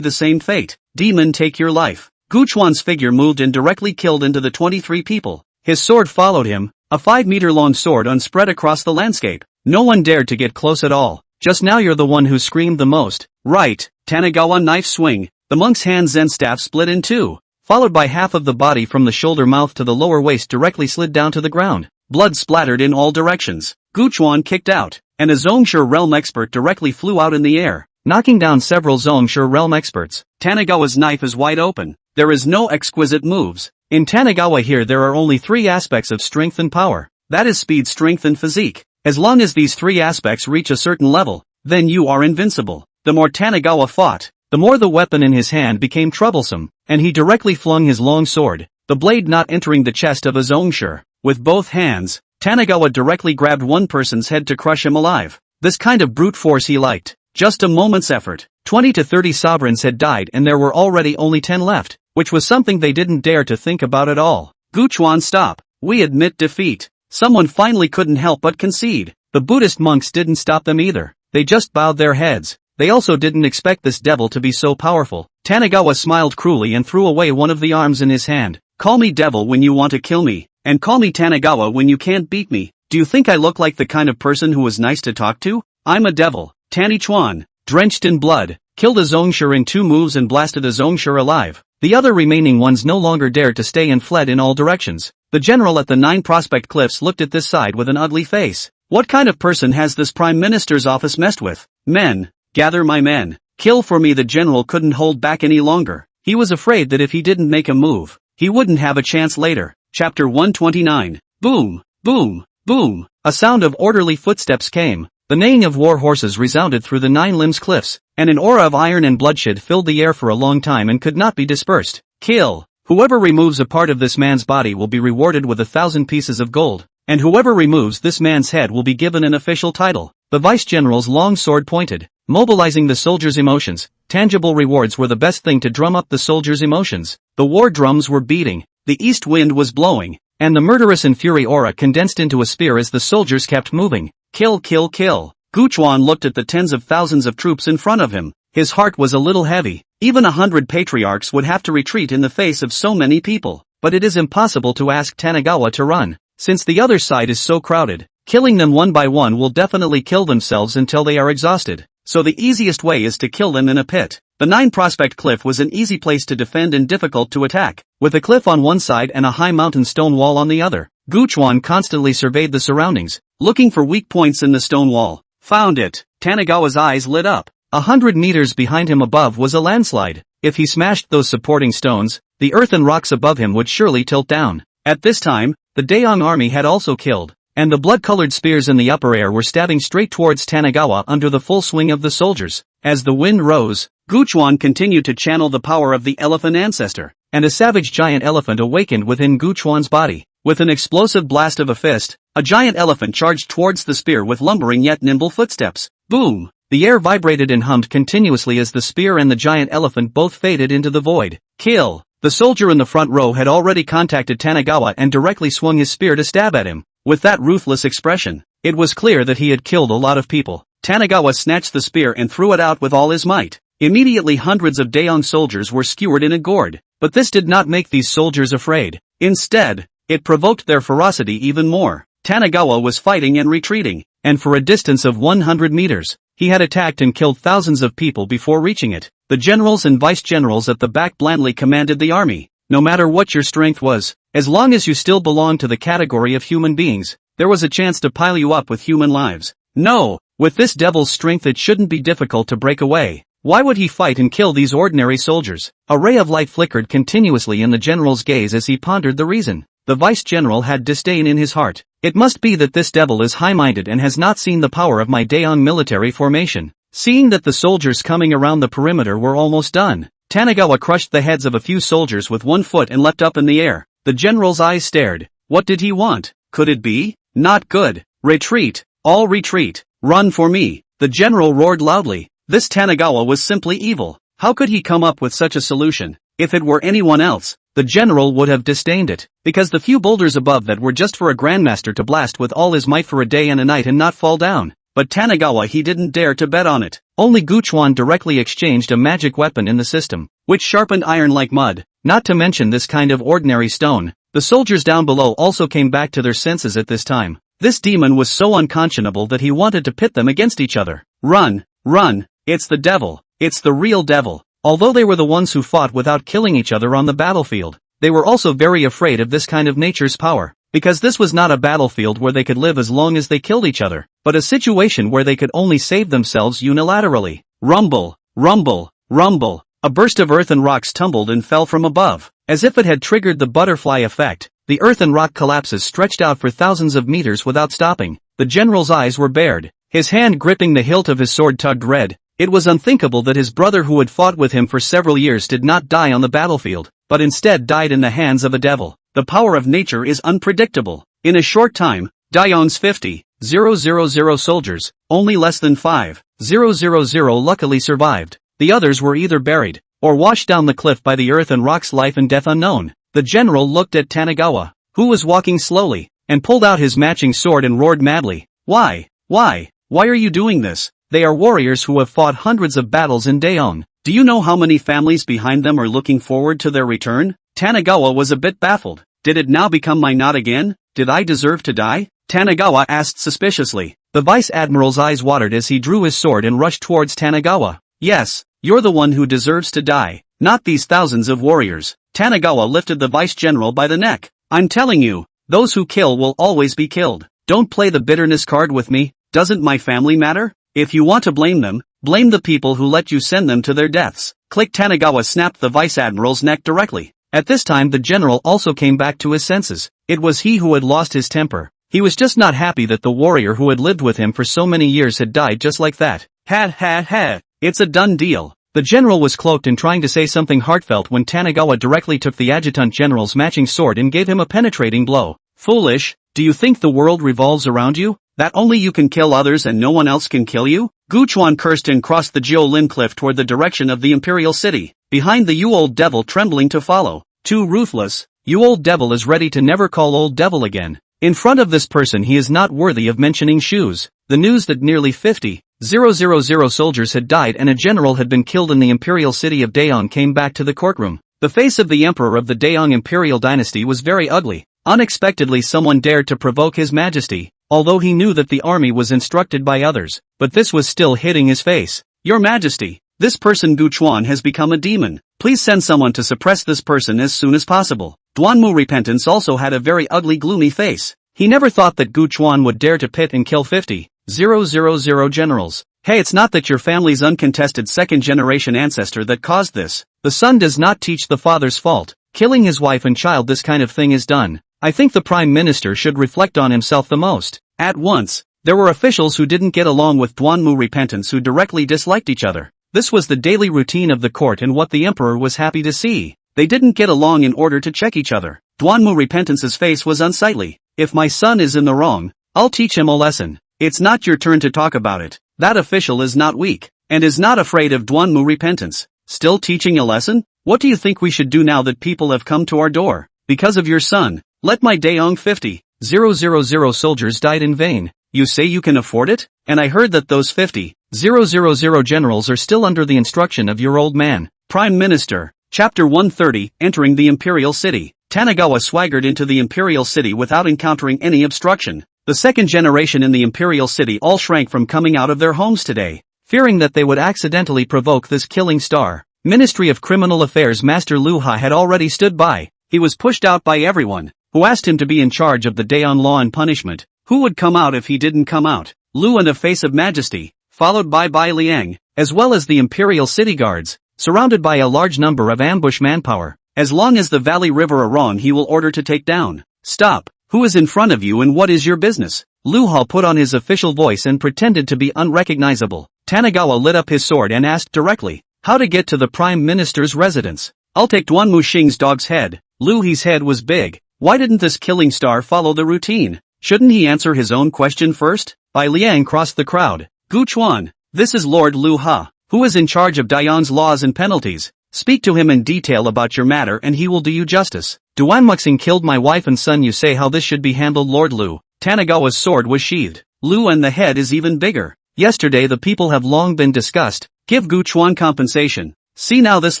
the same fate. Demon, take your life. Gu Chuan's figure moved and directly killed into the 23 people. His sword followed him, a 5-meter-long sword unspread across the landscape. No one dared to get close at all. Just now you're the one who screamed the most. Right, Tanagawa knife swing. The monk's hand Zen staff split in two, followed by half of the body from the shoulder mouth to the lower waist directly slid down to the ground. Blood splattered in all directions. Gu Chuan kicked out, and a Zhongshe realm expert directly flew out in the air, knocking down several Zhongshe realm experts. Tanagawa's knife is wide open. There is no exquisite moves. In Tanagawa here there are only 3 aspects of strength and power. That is speed, strength and physique. As long as these 3 aspects reach a certain level, then you are invincible. The more Tanagawa fought, the more the weapon in his hand became troublesome, and he directly flung his long sword, the blade not entering the chest of a Zhongshe. With both hands, Tanagawa directly grabbed one person's head to crush him alive. This kind of brute force he liked. Just a moment's effort, 20 to 30 sovereigns had died and there were already only 10 left, which was something they didn't dare to think about at all. Gu Chuan, stop. We admit defeat. Someone finally couldn't help but concede. The Buddhist monks didn't stop them either. They just bowed their heads. They also didn't expect this devil to be so powerful. Tanagawa smiled cruelly and threw away one of the arms in his hand. Call me devil when you want to kill me, and call me Tanagawa when you can't beat me. Do you think I look like the kind of person who was nice to talk to? I'm a devil. Tani Chuan, drenched in blood, killed a Zhongshe in 2 moves and blasted a Zhongshe alive. The other remaining ones no longer dared to stay and fled in all directions. The general at the 9 Prospect Cliffs looked at this side with an ugly face. What kind of person has this prime minister's office messed with? Men, gather my men. Kill for me. The general couldn't hold back any longer. He was afraid that if he didn't make a move, he wouldn't have a chance later. Chapter 129. Boom, boom, boom. A sound of orderly footsteps came. The neighing of war horses resounded through the 9 limbs cliffs, and an aura of iron and bloodshed filled the air for a long time and could not be dispersed. Kill. Whoever removes a part of this man's body will be rewarded with 1,000 pieces of gold, and whoever removes this man's head will be given an official title. The vice-general's long sword pointed, mobilizing the soldiers' emotions. Tangible rewards were the best thing to drum up the soldiers' emotions. The war drums were beating, the east wind was blowing, and the murderous and fury aura condensed into a spear as the soldiers kept moving. Kill, kill, kill. Gu Chuan looked at the tens of thousands of troops in front of him. His heart was a little heavy. Even 100 patriarchs would have to retreat in the face of so many people. But it is impossible to ask Tanagawa to run, since the other side is so crowded. Killing them one by one will definitely kill themselves until they are exhausted. So the easiest way is to kill them in a pit. The 9 Prospect Cliff was an easy place to defend and difficult to attack, with a cliff on one side and a high mountain stone wall on the other. Gu Chuan constantly surveyed the surroundings, looking for weak points in the stone wall. Found it. Tanagawa's eyes lit up. 100 meters behind him above was a landslide. If he smashed those supporting stones, the earth and rocks above him would surely tilt down. At this time, the Daeong army had also killed, and the blood-colored spears in the upper air were stabbing straight towards Tanagawa under the full swing of the soldiers. As the wind rose, Gu Chuan continued to channel the power of the elephant ancestor, and a savage giant elephant awakened within Gu Chuan's body. With an explosive blast of a fist, a giant elephant charged towards the spear with lumbering yet nimble footsteps. Boom! The air vibrated and hummed continuously as the spear and the giant elephant both faded into the void. Kill! The soldier in the front row had already contacted Tanagawa and directly swung his spear to stab at him. With that ruthless expression, it was clear that he had killed a lot of people. Tanagawa snatched the spear and threw it out with all his might. Immediately hundreds of Daeong soldiers were skewered in a gourd, but this did not make these soldiers afraid. Instead, it provoked their ferocity even more. Tanagawa was fighting and retreating, and for a distance of 100 meters, he had attacked and killed thousands of people before reaching it. The generals and vice-generals at the back blandly commanded the army. No matter what your strength was, as long as you still belonged to the category of human beings, there was a chance to pile you up with human lives. No, with this devil's strength it shouldn't be difficult to break away. Why would he fight and kill these ordinary soldiers? A ray of light flickered continuously in the general's gaze as he pondered the reason. The vice-general had disdain in his heart. It must be that this devil is high-minded and has not seen the power of my Daeong military formation. Seeing that the soldiers coming around the perimeter were almost done, Tanagawa crushed the heads of a few soldiers with one foot and leapt up in the air. The general's eyes stared. What did he want? Could it be? Not good. Retreat. All retreat. Run for me. The general roared loudly. This Tanagawa was simply evil. How could he come up with such a solution? If it were anyone else, the general would have disdained it, because the few boulders above that were just for a grandmaster to blast with all his might for a day and a night and not fall down. But Tanagawa, he didn't dare to bet on it. Only Guchuan directly exchanged a magic weapon in the system, which sharpened iron like mud, not to mention this kind of ordinary stone. The soldiers down below also came back to their senses at this time. This demon was so unconscionable that he wanted to pit them against each other. Run, run, it's the devil, it's the real devil. Although they were the ones who fought without killing each other on the battlefield, they were also very afraid of this kind of nature's power, because this was not a battlefield where they could live as long as they killed each other, but a situation where they could only save themselves unilaterally. Rumble, rumble, rumble. A burst of earth and rocks tumbled and fell from above. As if it had triggered the butterfly effect, the earth and rock collapses stretched out for thousands of meters without stopping. The general's eyes were bared. His hand gripping the hilt of his sword tugged red. It was unthinkable that his brother who had fought with him for several years did not die on the battlefield, but instead died in the hands of a devil. The power of nature is unpredictable. In a short time, Daeong's 50,000 soldiers, only less than 5,000 luckily survived. The others were either buried, or washed down the cliff by the earth and rocks, life and death unknown. The general looked at Tanagawa, who was walking slowly, and pulled out his matching sword and roared madly. Why are you doing this? They are warriors who have fought hundreds of battles in Daeong. Do you know how many families behind them are looking forward to their return? Tanagawa was a bit baffled. Did it now become my knot again? Did I deserve to die? Tanagawa asked suspiciously. The vice-admiral's eyes watered as he drew his sword and rushed towards Tanagawa. Yes, you're the one who deserves to die, not these thousands of warriors. Tanagawa lifted the vice-general by the neck. I'm telling you, those who kill will always be killed. Don't play the bitterness card with me. Doesn't my family matter? If you want to blame them, blame the people who let you send them to their deaths. Click. Tanagawa snapped the vice-admiral's neck directly. At this time the general also came back to his senses. It was he who had lost his temper. He was just not happy that the warrior who had lived with him for so many years had died just like that. Ha, it's a done deal. The general was cloaked and trying to say something heartfelt when Tanagawa directly took the adjutant general's matching sword and gave him a penetrating blow. Foolish, do you think the world revolves around you? That only you can kill others and no one else can kill you? Guchuan cursed and crossed the Jiolin cliff toward the direction of the imperial city, behind the you old devil trembling to follow. Too ruthless, you old devil is ready to never call old devil again. In front of this person he is not worthy of mentioning shoes. The news that nearly 50,000 soldiers had died and a general had been killed in the imperial city of Daeong came back to the courtroom. The face of the emperor of the Daeong imperial dynasty was very ugly. Unexpectedly someone dared to provoke his majesty, although he knew that the army was instructed by others, but this was still hitting his face. Your Majesty, this person Guchuan has become a demon. Please send someone to suppress this person as soon as possible. Duanmu Repentance also had a very ugly gloomy face. He never thought that Guchuan would dare to pit and kill 50,000 generals. Hey, it's not that your family's uncontested second-generation ancestor that caused this. The son does not teach the father's fault. Killing his wife and child, this kind of thing is done. I think the Prime Minister should reflect on himself the most. At once, there were officials who didn't get along with Duanmu Repentance who directly disliked each other. This was the daily routine of the court and what the emperor was happy to see. They didn't get along in order to check each other. Duanmu Repentance's face was unsightly. If my son is in the wrong, I'll teach him a lesson. It's not your turn to talk about it. That official is not weak, and is not afraid of Duanmu Repentance. Still teaching a lesson? What do you think we should do now that people have come to our door? Because of your son, let my Daeong 50,000 soldiers died in vain. You say you can afford it? And I heard that those 50,000 generals are still under the instruction of your old man. Prime Minister. Chapter 130, Entering the Imperial City. Tanagawa swaggered into the Imperial City without encountering any obstruction. The second generation in the Imperial City all shrank from coming out of their homes today, fearing that they would accidentally provoke this killing star. Ministry of Criminal Affairs Master Lu Ha had already stood by. He was pushed out by everyone, who asked him to be in charge of the Daeong law and punishment. Who would come out if he didn't come out? Lu and a face of majesty, followed by Bai Liang, as well as the Imperial City Guards, surrounded by a large number of ambush manpower. As long as the Valley River Arong he will order to take down. Stop, who is in front of you and what is your business? Lu Ha put on his official voice and pretended to be unrecognizable. Tanagawa lit up his sword and asked directly, how to get to the Prime Minister's residence. I'll take Duan Muxing's dog's head. Lu He's head was big. Why didn't this killing star follow the routine? Shouldn't he answer his own question first? Bai Liang crossed the crowd. Gu Chuan, this is Lord Lu Ha, who is in charge of Dayan's laws and penalties. Speak to him in detail about your matter and he will do you justice. Duan Muxing killed my wife and son, you say how this should be handled, Lord Lu. Tanagawa's sword was sheathed. Lu, and the head is even bigger. Yesterday the people have long been discussed. Give Gu Chuan compensation. See, now this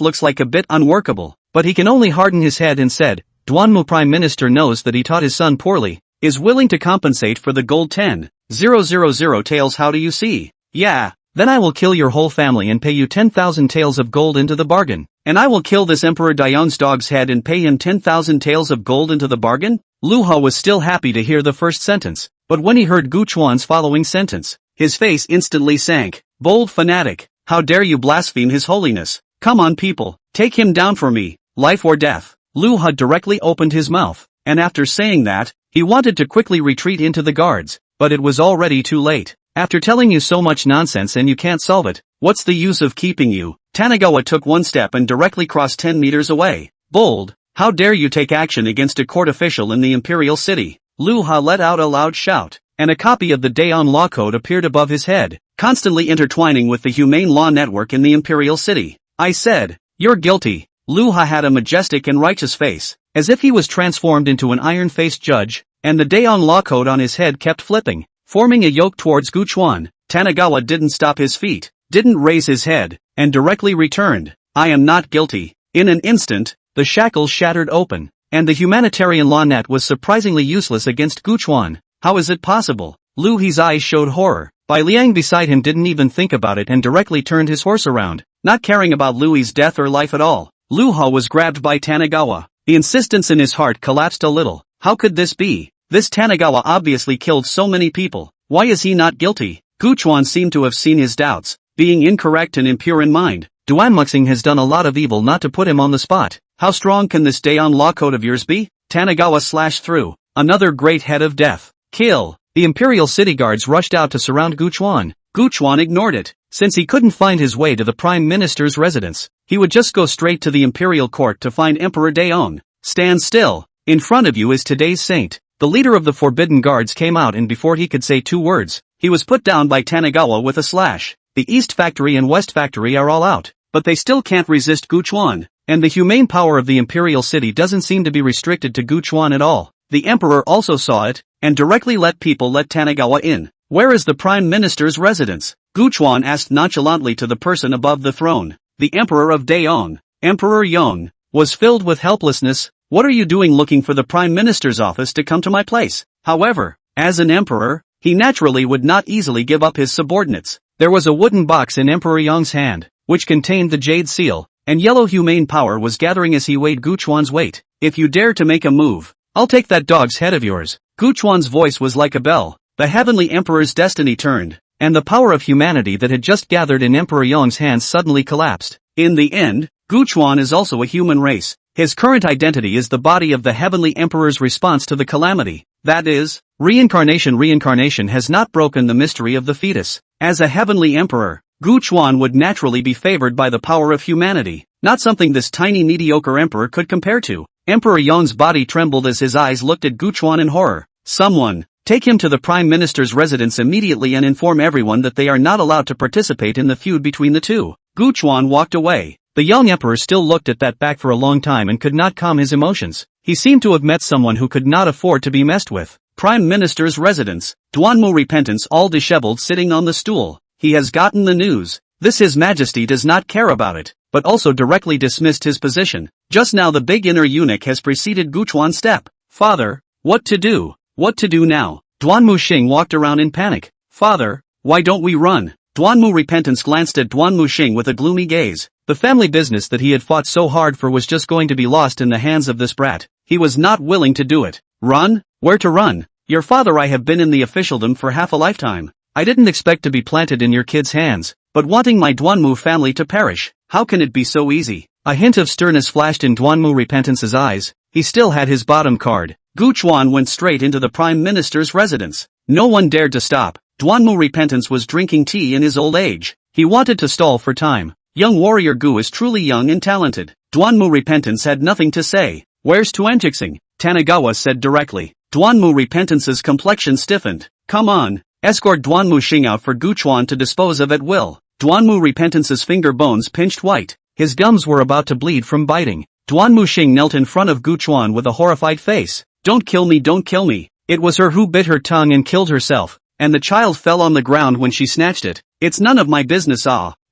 looks like a bit unworkable. But he can only harden his head and said, Duanmu Prime Minister knows that he taught his son poorly, is willing to compensate for the gold 10,000 taels. How do you see? Yeah, then I will kill your whole family and pay you 10,000 taels of gold into the bargain. And I will kill this Emperor Dayan's dog's head and pay him 10,000 taels of gold into the bargain? Lu Ha was still happy to hear the first sentence, but when he heard Gu Chuan's following sentence, his face instantly sank. Bold fanatic, how dare you blaspheme His Holiness? Come on people, take him down for me, life or death. Lu Ha directly opened his mouth, and after saying that, he wanted to quickly retreat into the guards, but it was already too late. After telling you so much nonsense and you can't solve it, what's the use of keeping you? Tanagawa took one step and directly crossed 10 meters away. Bold, how dare you take action against a court official in the imperial city? Lu Ha let out a loud shout, and a copy of the Dayan law code appeared above his head, constantly intertwining with the humane law network in the imperial city. I said, you're guilty. Lu Ha had a majestic and righteous face, as if he was transformed into an iron-faced judge, and the Dayan law code on his head kept flipping, forming a yoke towards Gu Chuan. Tanagawa didn't stop his feet, didn't raise his head, and directly returned, I am not guilty. In an instant, the shackles shattered open, and the humanitarian law net was surprisingly useless against Gu Chuan. How is it possible? Lu He's eyes showed horror. Bai Liang beside him didn't even think about it and directly turned his horse around, not caring about Lui's death or life at all. Lu Ha was grabbed by Tanagawa. The insistence in his heart collapsed a little. How could this be? This Tanagawa obviously killed so many people. Why is he not guilty? Gu Chuan seemed to have seen his doubts, being incorrect and impure in mind. Duan Muxing has done a lot of evil not to put him on the spot. How strong can this Dayan law code of yours be? Tanagawa slashed through. Another great head of death. Kill. The imperial city guards rushed out to surround Gu Chuan. Gu Chuan ignored it. Since he couldn't find his way to the Prime Minister's residence, he would just go straight to the imperial court to find Emperor Daong. Stand still. In front of you is today's saint. The leader of the Forbidden Guards came out, and before he could say 2 words, he was put down by Tanagawa with a slash. The East Factory and West Factory are all out, but they still can't resist Gu Chuan, and the humane power of the imperial city doesn't seem to be restricted to Gu Chuan at all. The emperor also saw it, and directly let Tanagawa in. Where is the Prime Minister's residence? Gu Chuan asked nonchalantly to the person above the throne. The Emperor of Daong, Emperor Yong, was filled with helplessness. What are you doing looking for the Prime Minister's office to come to my place? However, as an emperor, he naturally would not easily give up his subordinates. There was a wooden box in Emperor Yong's hand, which contained the jade seal, and yellow humane power was gathering as he weighed Gu Chuan's weight. If you dare to make a move, I'll take that dog's head of yours. Gu Chuan's voice was like a bell. The heavenly emperor's destiny turned, and the power of humanity that had just gathered in Emperor Yong's hands suddenly collapsed. In the end, Gu Chuan is also a human race. His current identity is the body of the heavenly emperor's response to the calamity. That is, reincarnation. Reincarnation has not broken the mystery of the fetus. As a heavenly emperor, Gu Chuan would naturally be favored by the power of humanity, not something this tiny mediocre emperor could compare to. Emperor Yong's body trembled as his eyes looked at Gu Chuan in horror. Someone, take him to the Prime Minister's residence immediately and inform everyone that they are not allowed to participate in the feud between the two. Gu Chuan walked away. The young emperor still looked at that back for a long time and could not calm his emotions. He seemed to have met someone who could not afford to be messed with. Prime Minister's residence. Duanmu Repentance, all disheveled, sitting on the stool. He has gotten the news. His Majesty does not care about it, but also directly dismissed his position. Just now the big inner eunuch has preceded Gu Chuan's step. Father, what to do? What to do now? Duan Muxing walked around in panic. Father, why don't we run? Duanmu Repentance glanced at Duan Muxing with a gloomy gaze. The family business that he had fought so hard for was just going to be lost in the hands of this brat. He was not willing to do it. Run? Where to run? Your father, I have been in the officialdom for half a lifetime. I didn't expect to be planted in your kid's hands, but wanting my Duanmu family to perish, how can it be so easy? A hint of sternness flashed in Duanmu Repentance's eyes. He still had his bottom card. Gu Chuan went straight into the Prime Minister's residence. No one dared to stop. Duanmu Repentance was drinking tea in his old age. He wanted to stall for time. Young warrior Gu is truly young and talented. Duanmu Repentance had nothing to say. Where's Tuanjixing? Tanagawa said directly. Duanmu Repentance's complexion stiffened. Come on. Escort Duanmu Xing out for Gu Chuan to dispose of at will. Duanmu Repentance's finger bones pinched white. His gums were about to bleed from biting. Duanmu Xing knelt in front of Gu Chuan with a horrified face. Don't kill me, don't kill me. It was her who bit her tongue and killed herself, and the child fell on the ground when she snatched it. It's none of my business.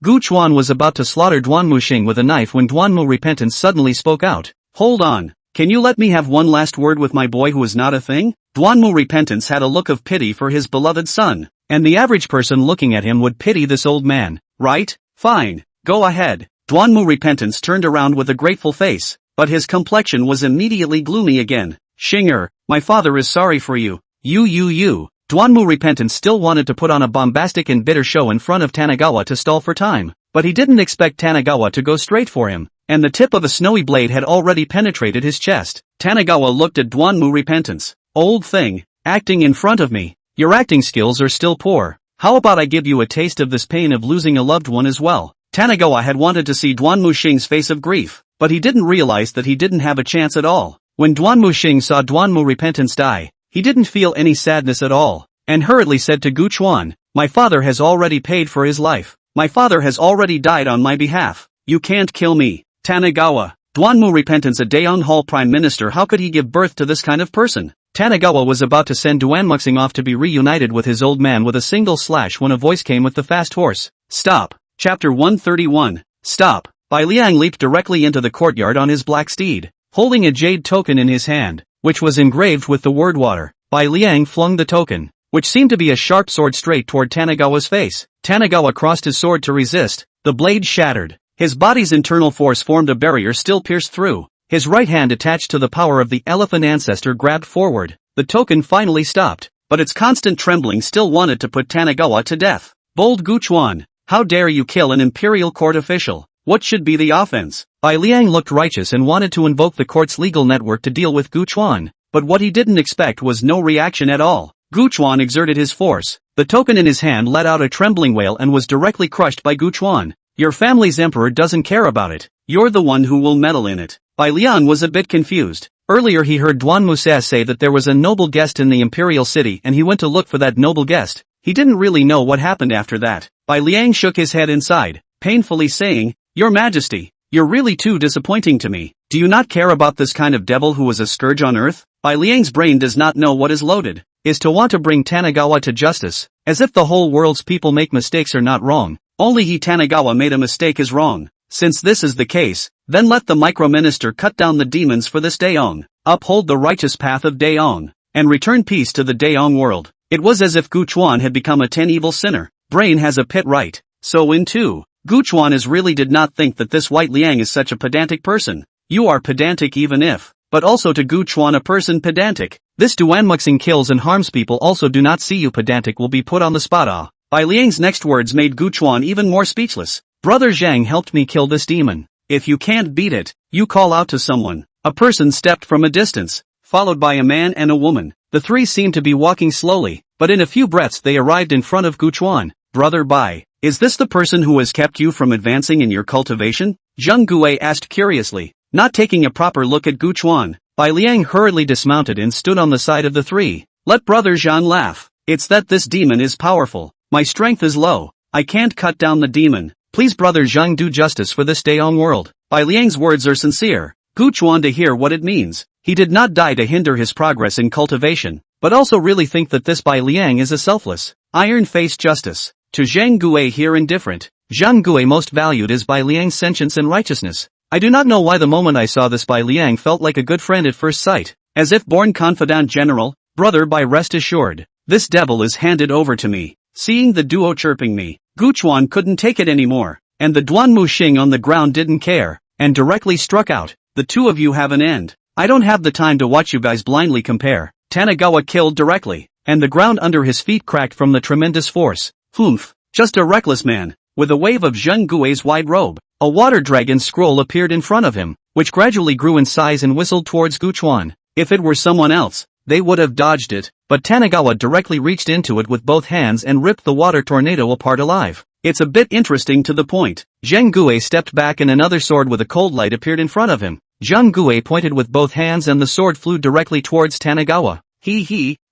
Gu Chuan was about to slaughter Duanmu Xing with a knife when Duanmu Repentance suddenly spoke out. Hold on. Can you let me have one last word with my boy who is not a thing? Duanmu Repentance had a look of pity for his beloved son, and the average person looking at him would pity this old man, right? Fine. Go ahead. Duanmu Repentance turned around with a grateful face, but his complexion was immediately gloomy again. Xinger, my father is sorry for you. You. Duanmu Repentance still wanted to put on a bombastic and bitter show in front of Tanagawa to stall for time, but he didn't expect Tanagawa to go straight for him, and the tip of a snowy blade had already penetrated his chest. Tanagawa looked at Duanmu Repentance. Old thing, acting in front of me. Your acting skills are still poor. How about I give you a taste of this pain of losing a loved one as well? Tanagawa had wanted to see Duanmu Xing's face of grief, but he didn't realize that he didn't have a chance at all. When Duanmu Xing saw Duanmu Repentance die, he didn't feel any sadness at all, and hurriedly said to Gu Chuan, my father has already paid for his life. My father has already died on my behalf. You can't kill me. Tanagawa. Duanmu Repentance, a Daeong Hall Prime Minister, how could he give birth to this kind of person? Tanagawa was about to send Duanmuxing off to be reunited with his old man with a single slash when a voice came with the fast horse. Stop. Chapter 131. Stop. Bai Liang leaped directly into the courtyard on his black steed, holding a jade token in his hand, which was engraved with the word water. Bai Liang flung the token, which seemed to be a sharp sword, straight toward Tanagawa's face. Tanagawa crossed his sword to resist. The blade shattered. His body's internal force formed a barrier still pierced through. His right hand, attached to the power of the elephant ancestor, grabbed forward. The token finally stopped, but its constant trembling still wanted to put Tanagawa to death. Bold Gu Chuan, how dare you kill an imperial court official? What should be the offense? Bai Liang looked righteous and wanted to invoke the court's legal network to deal with Gu Chuan, but what he didn't expect was no reaction at all. Gu Chuan exerted his force. The token in his hand let out a trembling wail and was directly crushed by Gu Chuan. Your family's emperor doesn't care about it. You're the one who will meddle in it. Bai Liang was a bit confused. Earlier he heard Duanmu say that there was a noble guest in the imperial city and he went to look for that noble guest. He didn't really know what happened after that. Bai Liang shook his head inside, painfully saying, Your Majesty, you're really too disappointing to me. Do you not care about this kind of devil who was a scourge on earth? Bai Liang's brain does not know what is loaded, is to want to bring Tanagawa to justice, as if the whole world's people make mistakes are not wrong. Only he, Tanagawa, made a mistake is wrong. Since this is the case, then let the micro-minister cut down the demons for this Daeong, uphold the righteous path of Daeong, and return peace to the Daeong world. It was as if Gu Chuan had become a 10 evil sinner. Brain has a pit, right? So in two. Gu Chuan really did not think that this White Liang is such a pedantic person. You are pedantic even if, but also to Gu Chuan a person pedantic. This Duanmuxing kills and harms people also do not see you pedantic will be put on the spot. Bai Liang's next words made Gu Chuan even more speechless. Brother Zhang helped me kill this demon. If you can't beat it, you call out to someone. A person stepped from a distance, followed by a man and a woman. The three seemed to be walking slowly, but in a few breaths they arrived in front of Gu Chuan. Brother Bai, is this the person who has kept you from advancing in your cultivation? Zheng Gui asked curiously, not taking a proper look at Gu Chuan. Bai Liang hurriedly dismounted and stood on the side of the three. Let Brother Zhang laugh. It's that this demon is powerful. My strength is low. I can't cut down the demon. Please Brother Zhang, do justice for this Daeong world. Bai Liang's words are sincere. Gu Chuan to hear what it means. He did not die to hinder his progress in cultivation, but also really think that this Bai Liang is a selfless, iron-faced justice. To Zhang Gui here indifferent, Zhang Gui most valued is Bai Liang's sentience and righteousness. I do not know why the moment I saw this Bai Liang felt like a good friend at first sight, as if born confidant general. Brother Bai, rest assured, this devil is handed over to me. Seeing the duo chirping me, Gu Chuan couldn't take it anymore, and the Duanmu Xing on the ground didn't care, and directly struck out. The two of you have an end. I don't have the time to watch you guys blindly compare. Tanagawa killed directly, and the ground under his feet cracked from the tremendous force. Humph, just a reckless man. With a wave of Zheng Gui's wide robe, a water dragon scroll appeared in front of him, which gradually grew in size and whistled towards Gu Chuan. If it were someone else, they would have dodged it, but Tanagawa directly reached into it with both hands and ripped the water tornado apart alive. It's a bit interesting to the point. Zheng Gui stepped back and another sword with a cold light appeared in front of him. Zheng Gui pointed with both hands and the sword flew directly towards Tanagawa.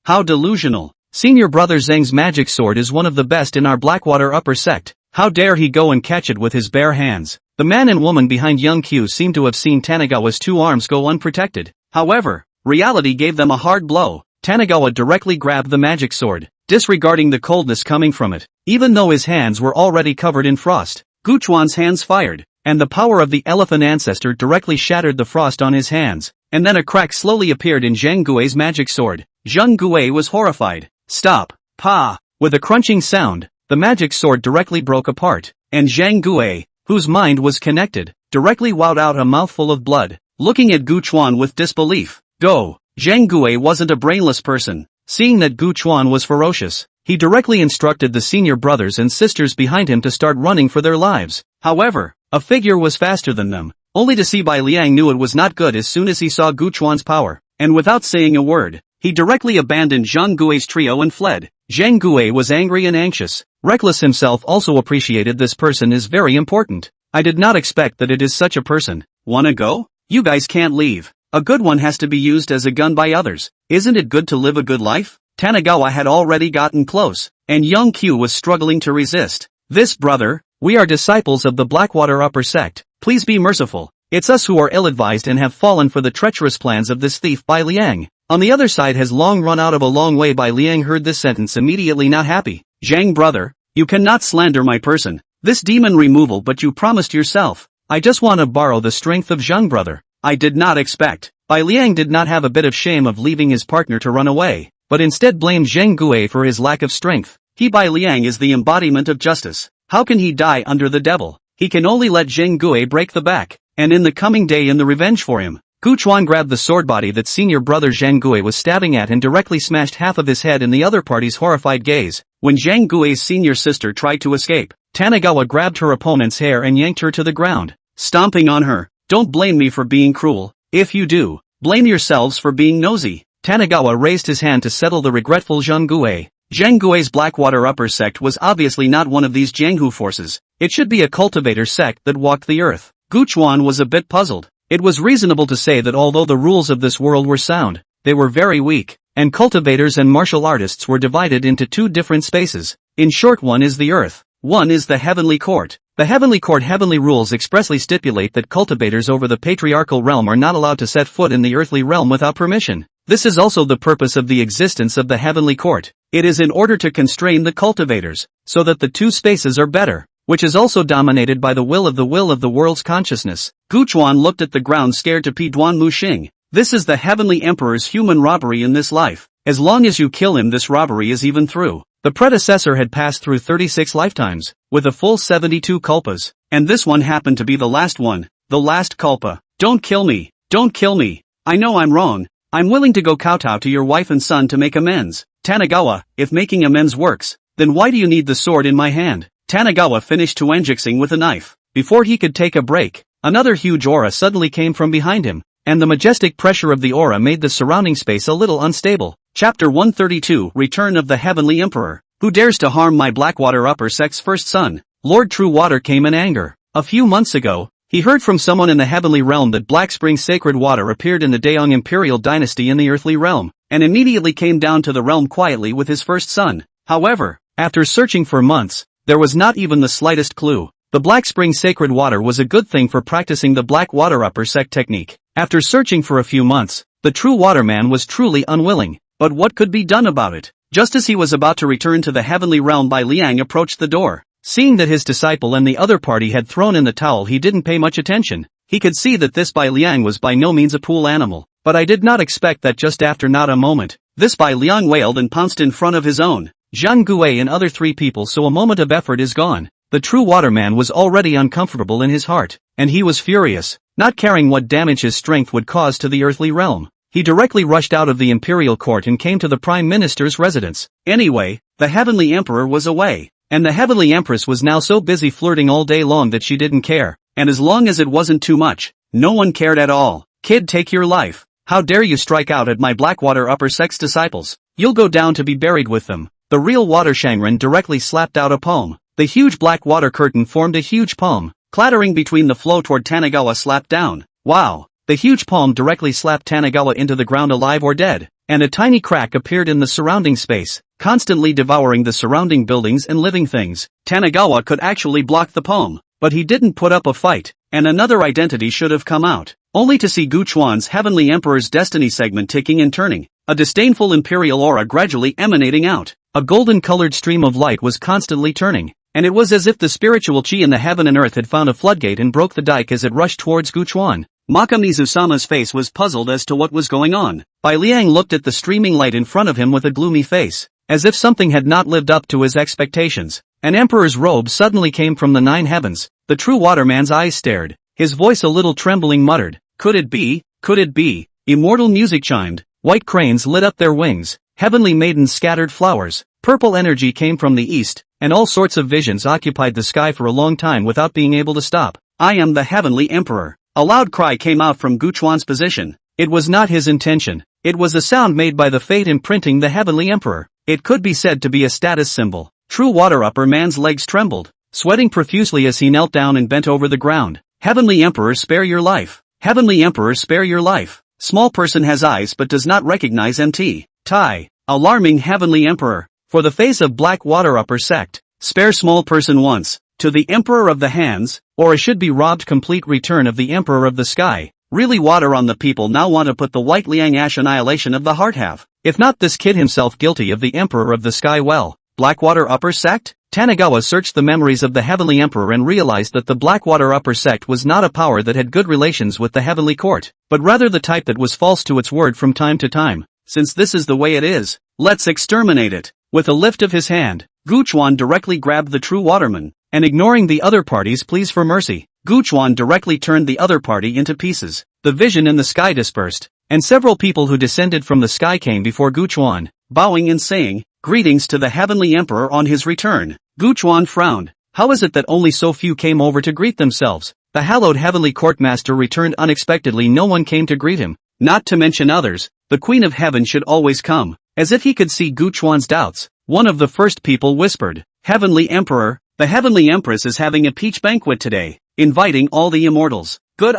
How delusional. Senior brother Zheng's magic sword is one of the best in our Blackwater upper sect. How dare he go and catch it with his bare hands? The man and woman behind young Q seemed to have seen Tanagawa's two arms go unprotected. However, reality gave them a hard blow. Tanagawa directly grabbed the magic sword, disregarding the coldness coming from it. Even though his hands were already covered in frost, Guchuan's hands fired, and the power of the elephant ancestor directly shattered the frost on his hands, and then a crack slowly appeared in Zheng Gui's magic sword. Zheng Gui was horrified. Stop! Pa! With a crunching sound, the magic sword directly broke apart, and Zheng Gui, whose mind was connected, directly wowed out a mouthful of blood, looking at Guchuan with disbelief. Go! Zheng Gui wasn't a brainless person. Seeing that Guchuan was ferocious, he directly instructed the senior brothers and sisters behind him to start running for their lives. However, a figure was faster than them, only to see Bai Liang knew it was not good as soon as he saw Guchuan's power, and without saying a word, he directly abandoned Zheng Gui's trio and fled. Zheng Gui was angry and anxious. Reckless himself also appreciated this person is very important. I did not expect that it is such a person. Wanna go? You guys can't leave. A good one has to be used as a gun by others. Isn't it good to live a good life? Tanagawa had already gotten close, and young Q was struggling to resist. This brother, we are disciples of the Blackwater upper sect. Please be merciful. It's us who are ill-advised and have fallen for the treacherous plans of this thief Bai Liang. On the other side has long run out of a long way. Bai Liang heard this sentence immediately not happy. Zhang brother, you cannot slander my person. This demon removal but you promised yourself. I just want to borrow the strength of Zhang brother. I did not expect. Bai Liang did not have a bit of shame of leaving his partner to run away, but instead blamed Zheng Gui for his lack of strength. Bai Liang is the embodiment of justice. How can he die under the devil? He can only let Zheng Gui break the back, and in the coming day in the revenge for him. Guchuan grabbed the sword body that senior brother Zheng Gui was stabbing at and directly smashed half of his head in the other party's horrified gaze. When Zheng Gui's senior sister tried to escape, Tanagawa grabbed her opponent's hair and yanked her to the ground, stomping on her. Don't blame me for being cruel. If you do, blame yourselves for being nosy. Tanagawa raised his hand to settle the regretful Zheng Gui. Zheng Gui's Blackwater upper sect was obviously not one of these Jianghu forces. It should be a cultivator sect that walked the earth. Guchuan was a bit puzzled. It was reasonable to say that although the rules of this world were sound, they were very weak, and cultivators and martial artists were divided into two different spaces. In short, one is the earth, one is the heavenly court. The heavenly court heavenly rules expressly stipulate that cultivators over the patriarchal realm are not allowed to set foot in the earthly realm without permission. This is also the purpose of the existence of the heavenly court. It is in order to constrain the cultivators, so that the two spaces are better, which is also dominated by the will of the world's consciousness. Guchuan looked at the ground scared to Duan Muxing. This is the heavenly emperor's human robbery in this life. As long as you kill him this robbery is even through. The predecessor had passed through 36 lifetimes, with a full 72 culpas, and this one happened to be the last one, the last culpa. Don't kill me, don't kill me. I know I'm wrong. I'm willing to go kowtow to your wife and son to make amends. Tanagawa, if making amends works, then why do you need the sword in my hand? Tanagawa finished tuanjixing with a knife. Before he could take a break, another huge aura suddenly came from behind him, and the majestic pressure of the aura made the surrounding space a little unstable. Chapter 132 Return of the Heavenly Emperor. Who dares to harm my Blackwater upper sect's first son? Lord True Water came in anger. A few months ago, he heard from someone in the heavenly realm that Black Spring sacred water appeared in the Daeong imperial dynasty in the earthly realm, and immediately came down to the realm quietly with his first son. However, after searching for months, there was not even the slightest clue. The Black Spring sacred water was a good thing for practicing the Blackwater upper sect technique. After searching for a few months, the True Waterman was truly unwilling. But what could be done about it? Just as he was about to return to the heavenly realm, Bai Liang approached the door. Seeing that his disciple and the other party had thrown in the towel, he didn't pay much attention. He could see that this Bai Liang was by no means a pool animal. But I did not expect that. Just after not a moment, this Bai Liang wailed and pounced in front of his own. Zhang Gui and other three people, so a moment of effort is gone. The True Waterman was already uncomfortable in his heart, and he was furious, not caring what damage his strength would cause to the earthly realm. He directly rushed out of the imperial court and came to the prime minister's residence. Anyway, the heavenly emperor was away, and the heavenly empress was now so busy flirting all day long that she didn't care, and as long as it wasn't too much, no one cared at all. Kid, take your life. How dare you strike out at my Blackwater upper sex disciples? You'll go down to be buried with them. The real water Shangren directly slapped out a poem. The huge black water curtain formed a huge palm, clattering between the flow toward Tanagawa slapped down. Wow! The huge palm directly slapped Tanagawa into the ground alive or dead, and a tiny crack appeared in the surrounding space, constantly devouring the surrounding buildings and living things. Tanagawa could actually block the palm, but he didn't put up a fight, and another identity should have come out, only to see Gu Chuan's Heavenly Emperor's destiny segment ticking and turning, a disdainful imperial aura gradually emanating out. A golden-colored stream of light was constantly turning, and it was as if the spiritual chi in the heaven and earth had found a floodgate and broke the dike as it rushed towards Gu Chuan. Makamizu-sama's face was puzzled as to what was going on. Bai Liang looked at the streaming light in front of him with a gloomy face, as if something had not lived up to his expectations. An emperor's robe suddenly came from the 9 heavens. The true waterman's eyes stared, his voice a little trembling muttered, "Could it be? Could it be?" Immortal music chimed, white cranes lit up their wings, heavenly maidens scattered flowers, purple energy came from the east, and all sorts of visions occupied the sky for a long time without being able to stop. "I am the Heavenly Emperor." A loud cry came out from Gu Chuan's position. It was not his intention. It was a sound made by the fate imprinting the Heavenly Emperor. It could be said to be a status symbol. True water upper man's legs trembled, sweating profusely as he knelt down and bent over the ground. "Heavenly Emperor, spare your life. Heavenly Emperor, spare your life." Small person has eyes but does not recognize MT. Tai. Alarming Heavenly Emperor. For the face of black water upper sect. Spare small person once. To the Emperor of the Hands, or it should be robbed complete return of the Emperor of the Sky. Really water on the people now want to put the white Liang Ash annihilation of the heart have. If not this kid himself guilty of the Emperor of the Sky well. Blackwater upper sect? Tanagawa searched the memories of the Heavenly Emperor and realized that the Blackwater upper sect was not a power that had good relations with the Heavenly Court, but rather the type that was false to its word from time to time. Since this is the way it is, let's exterminate it. With a lift of his hand, Gu Chuan directly grabbed the true waterman, and ignoring the other party's pleas for mercy, Gu Chuan directly turned the other party into pieces. The vision in the sky dispersed, and several people who descended from the sky came before Gu Chuan, bowing and saying, "Greetings to the Heavenly Emperor on his return." Gu Chuan frowned. How is it that only so few came over to greet themselves? The hallowed Heavenly Courtmaster returned unexpectedly. No one came to greet him, not to mention others. The Queen of Heaven should always come. As if he could see Gu Chuan's doubts, one of the first people whispered, "Heavenly Emperor, the Heavenly Empress is having a peach banquet today, inviting all the immortals." Good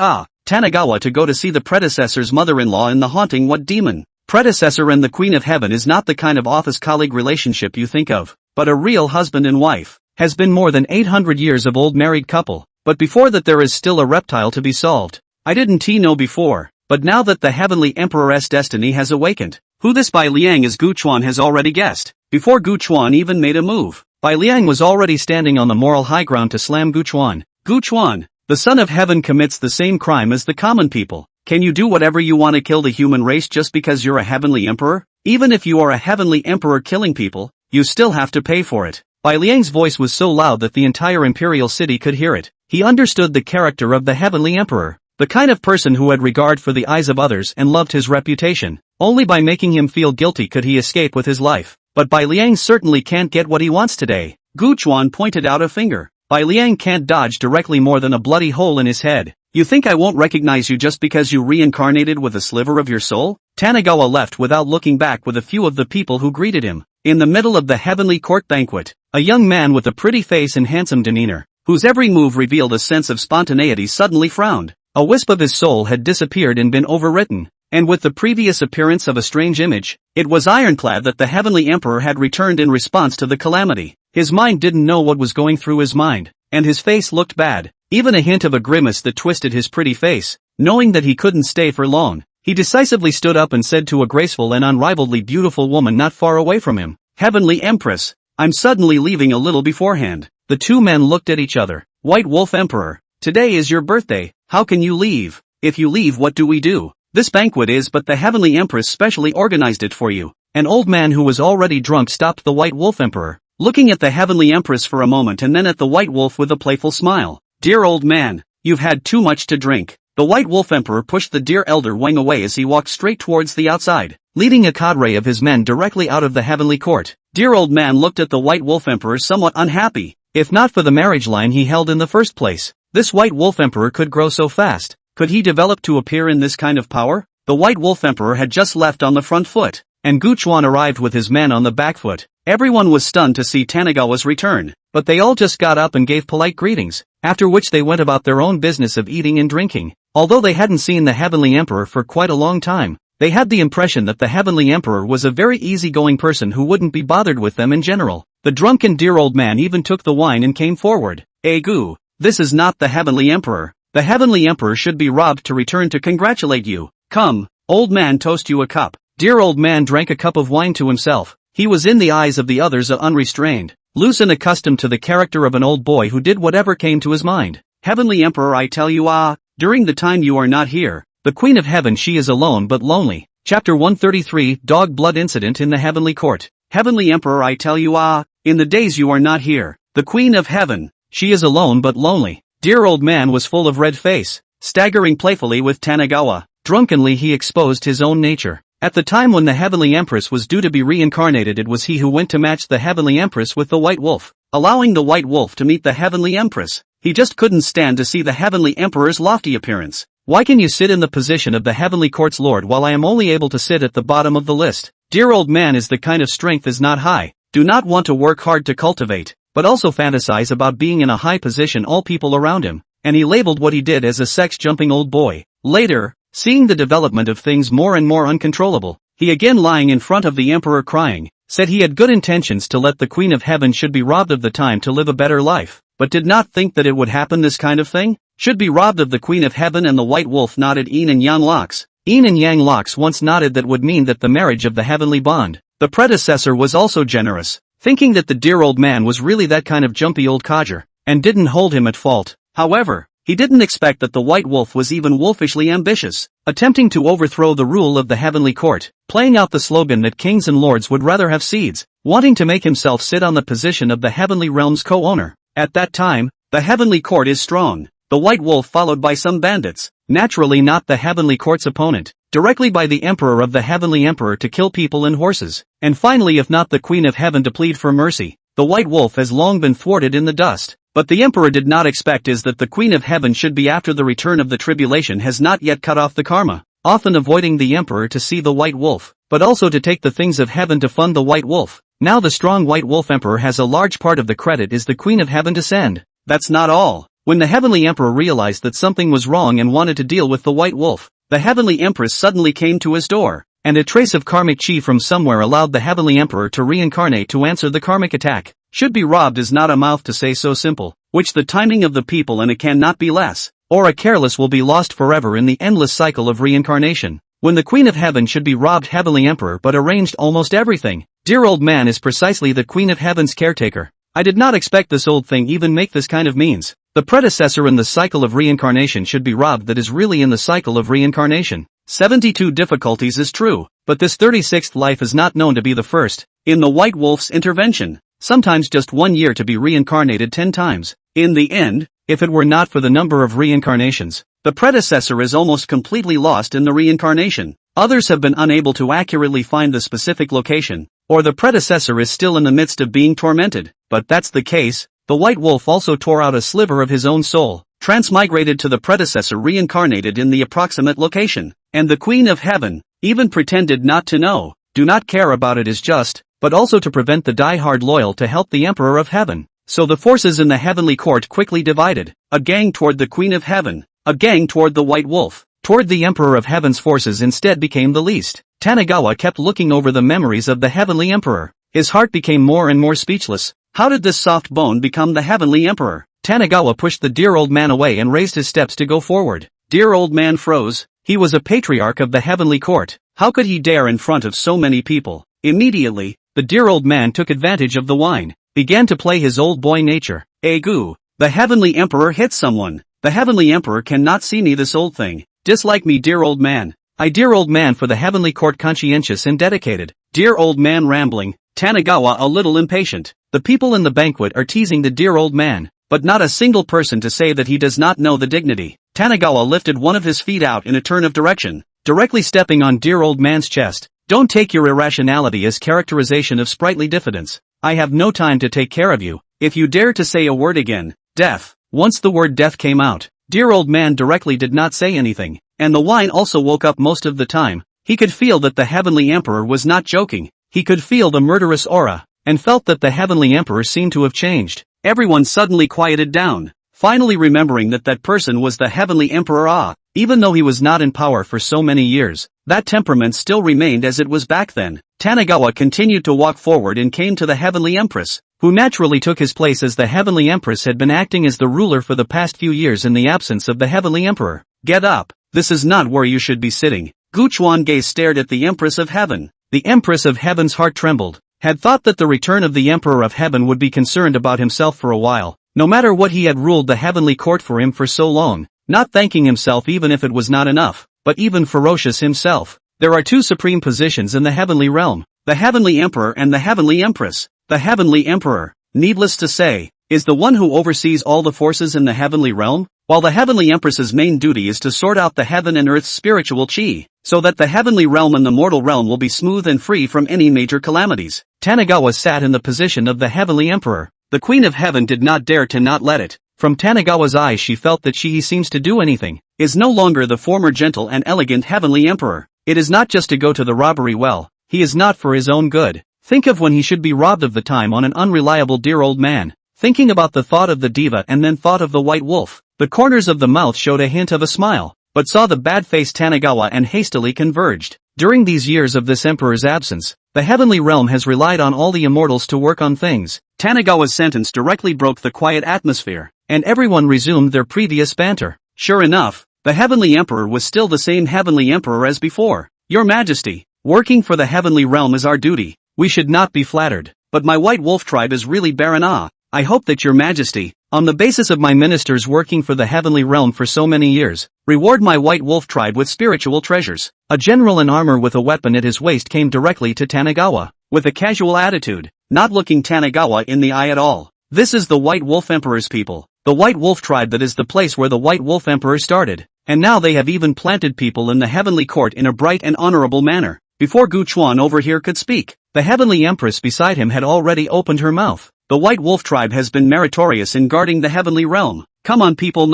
Tanagawa to go to see the predecessor's mother-in-law in the haunting what demon? Predecessor and the Queen of Heaven is not the kind of office-colleague relationship you think of, but a real husband and wife. Has been more than 800 years of old married couple, but before that there is still a reptile to be solved. I didn't know before, but now that the Heavenly Emperor's destiny has awakened, who this Bai Liang is Gu Chuan has already guessed, before Gu Chuan even made a move. Bai Liang was already standing on the moral high ground to slam Gu Chuan. Gu Chuan, the son of heaven commits the same crime as the common people. Can you do whatever you want to kill the human race just because you're a heavenly emperor? Even if you are a heavenly emperor killing people, you still have to pay for it. Bai Liang's voice was so loud that the entire imperial city could hear it. He understood the character of the heavenly emperor, the kind of person who had regard for the eyes of others and loved his reputation. Only by making him feel guilty could he escape with his life. But Bai Liang certainly can't get what he wants today. Gu Chuan pointed out a finger. Bai Liang can't dodge directly more than a bloody hole in his head. You think I won't recognize you just because you reincarnated with a sliver of your soul? Tanagawa left without looking back with a few of the people who greeted him. In the middle of the heavenly court banquet, a young man with a pretty face and handsome demeanor, whose every move revealed a sense of spontaneity suddenly frowned. A wisp of his soul had disappeared and been overwritten, and with the previous appearance of a strange image, it was ironclad that the Heavenly Emperor had returned in response to the calamity. His mind didn't know what was going through his mind, and his face looked bad, even a hint of a grimace that twisted his pretty face. Knowing that he couldn't stay for long, he decisively stood up and said to a graceful and unrivaledly beautiful woman not far away from him, "Heavenly Empress, I'm suddenly leaving a little beforehand." The two men looked at each other. White Wolf Emperor, today is your birthday, how can you leave? If you leave, what do we do? This banquet is but the Heavenly Empress specially organized it for you. An old man who was already drunk stopped the White Wolf Emperor, looking at the Heavenly Empress for a moment and then at the White Wolf with a playful smile. "Dear old man, you've had too much to drink." The White Wolf Emperor pushed the dear elder Wang away as he walked straight towards the outside, leading a cadre of his men directly out of the heavenly court. Dear old man looked at the White Wolf Emperor somewhat unhappy. If not for the marriage line he held in the first place, this White Wolf Emperor could grow so fast. Could he develop to appear in this kind of power? The White Wolf Emperor had just left on the front foot, and Guchuan arrived with his men on the back foot. Everyone was stunned to see Tanigawa's return, but they all just got up and gave polite greetings, after which they went about their own business of eating and drinking. Although they hadn't seen the Heavenly Emperor for quite a long time, they had the impression that the Heavenly Emperor was a very easygoing person who wouldn't be bothered with them in general. The drunken dear old man even took the wine and came forward. Gu, this is not the Heavenly Emperor. The Heavenly Emperor should be robbed to return to congratulate you. Come, old man, toast you a cup. Dear old man drank a cup of wine to himself. He was in the eyes of the others unrestrained, loose and accustomed to the character of an old boy who did whatever came to his mind. Heavenly Emperor, I tell you, during the time you are not here, the Queen of Heaven, she is alone but lonely. Chapter 133, Dog Blood Incident in the Heavenly Court. Heavenly Emperor, I tell you, in the days you are not here, the Queen of Heaven, she is alone but lonely. Dear old man was full of red face, staggering playfully with Tanigawa. Drunkenly he exposed his own nature. At the time when the Heavenly Empress was due to be reincarnated, it was he who went to match the Heavenly Empress with the White Wolf, allowing the White Wolf to meet the Heavenly Empress. He just couldn't stand to see the Heavenly Emperor's lofty appearance. Why can you sit in the position of the Heavenly Court's Lord while I am only able to sit at the bottom of the list? Dear old man is the kind of strength is not high, do not want to work hard to cultivate, but also fantasize about being in a high position all people around him, and he labeled what he did as a sex-jumping old boy. Later, seeing the development of things more and more uncontrollable, he again lying in front of the Emperor crying, said he had good intentions to let the Queen of Heaven should be robbed of the time to live a better life, but did not think that it would happen. This kind of thing? Should be robbed of the Queen of Heaven. And the White Wolf nodded. Yin and Yang locks. Yin and Yang locks once nodded that would mean that the marriage of the heavenly bond. The predecessor was also generous, thinking that the dear old man was really that kind of jumpy old codger, and didn't hold him at fault. However, he didn't expect that the White Wolf was even wolfishly ambitious, attempting to overthrow the rule of the Heavenly Court, playing out the slogan that kings and lords would rather have seeds, wanting to make himself sit on the position of the Heavenly Realm's co-owner. At that time, the Heavenly Court is strong. The White Wolf followed by some bandits, naturally not the Heavenly Court's opponent, directly by the Emperor of the Heavenly Emperor to kill people and horses, and finally if not the Queen of Heaven to plead for mercy. The White Wolf has long been thwarted in the dust. But the Emperor did not expect is that the Queen of Heaven should be after the return of the tribulation has not yet cut off the karma, often avoiding the Emperor to see the White Wolf, but also to take the things of heaven to fund the White Wolf. Now the strong White Wolf Emperor has a large part of the credit is the Queen of Heaven to send. That's not all. When the Heavenly Emperor realized that something was wrong and wanted to deal with the White Wolf, the Heavenly Empress suddenly came to his door, and a trace of karmic chi from somewhere allowed the Heavenly Emperor to reincarnate to answer the karmic attack. Should be robbed is not a mouth to say so simple, which the timing of the people and it cannot be less, or a careless will be lost forever in the endless cycle of reincarnation. When the Queen of Heaven should be robbed Heavenly Emperor but arranged almost everything. Dear old man is precisely the Queen of Heaven's caretaker. I did not expect this old thing even make this kind of means. The predecessor in the cycle of reincarnation should be robbed that is really in the cycle of reincarnation. 72 difficulties is true, but this 36th life is not known to be the first. In the White Wolf's intervention, sometimes just 1 year to be reincarnated 10 times. In the end, if it were not for the number of reincarnations, the predecessor is almost completely lost in the reincarnation. Others have been unable to accurately find the specific location, or the predecessor is still in the midst of being tormented. But that's the case. The White Wolf also tore out a sliver of his own soul, transmigrated to the predecessor reincarnated in the approximate location, and the Queen of Heaven even pretended not to know, do not care about it is just, but also to prevent the die-hard loyal to help the Emperor of Heaven. So the forces in the Heavenly Court quickly divided, a gang toward the Queen of Heaven, a gang toward the White Wolf, toward the Emperor of Heaven's forces instead became the least. Tanigawa kept looking over the memories of the Heavenly Emperor. His heart became more and more speechless. How did this soft bone become the Heavenly Emperor? Tanigawa pushed the dear old man away and raised his steps to go forward. Dear old man froze. He was a patriarch of the Heavenly Court. How could he dare in front of so many people? Immediately, the dear old man took advantage of the wine, began to play his old boy nature. Gu, the Heavenly Emperor hit someone. The Heavenly Emperor cannot see me this old thing. Dislike me dear old man. I dear old man for the Heavenly Court conscientious and dedicated. Dear old man rambling. Tanigawa a little impatient. The people in the banquet are teasing the dear old man, but not a single person to say that he does not know the dignity. Tanigawa lifted one of his feet out in a turn of direction, directly stepping on dear old man's chest. Don't take your irrationality as characterization of sprightly diffidence. I have no time to take care of you. If you dare to say a word again, death. Once the word death came out, dear old man directly did not say anything. and the wine also woke up most of the time. He could feel that the Heavenly Emperor was not joking. He could feel the murderous aura, and felt that the Heavenly Emperor seemed to have changed. Everyone suddenly quieted down, finally remembering that that person was the Heavenly Emperor. Even though he was not in power for so many years, that temperament still remained as it was back then. Tanigawa continued to walk forward and came to the Heavenly Empress, who naturally took his place as the Heavenly Empress had been acting as the ruler for the past few years in the absence of the Heavenly Emperor. Get up. This is not where you should be sitting. Guchuan Gei stared at the Empress of Heaven. The Empress of Heaven's heart trembled, had thought that the return of the Emperor of Heaven would be concerned about himself for a while, no matter what he had ruled the heavenly court for him for so long, not thanking himself even if it was not enough, but even ferocious himself. There are two supreme positions in the heavenly realm, the Heavenly Emperor and the Heavenly Empress. The Heavenly Emperor, needless to say, is the one who oversees all the forces in the heavenly realm, while the Heavenly Empress's main duty is to sort out the heaven and earth's spiritual chi, so that the heavenly realm and the mortal realm will be smooth and free from any major calamities. Tanigawa sat in the position of the Heavenly Emperor. The Queen of Heaven did not dare to not let it. From Tanigawa's eyes she felt that he seems to do anything, is no longer the former gentle and elegant Heavenly Emperor. It is not just to go to the robbery well, he is not for his own good. Think of when he should be robbed of the time on an unreliable dear old man. Thinking about the thought of the diva and then thought of the white wolf, the corners of the mouth showed a hint of a smile, but saw the bad-faced Tanigawa and hastily converged. During these years of this emperor's absence, the heavenly realm has relied on all the immortals to work on things. Tanigawa's sentence directly broke the quiet atmosphere, and everyone resumed their previous banter. Sure enough, the Heavenly Emperor was still the same Heavenly Emperor as before. Your Majesty, working for the heavenly realm is our duty. We should not be flattered, but my white wolf tribe is really barren. I hope that Your Majesty, on the basis of my ministers working for the heavenly realm for so many years, reward my white wolf tribe with spiritual treasures. A general in armor with a weapon at his waist came directly to Tanigawa, with a casual attitude, not looking Tanigawa in the eye at all. This is the White Wolf Emperor's people, the White Wolf tribe that is the place where the White Wolf Emperor started, and now they have even planted people in the heavenly court in a bright and honorable manner. Before Guchuan over here could speak, the Heavenly Empress beside him had already opened her mouth. The White Wolf tribe has been meritorious in guarding the heavenly realm. Come on people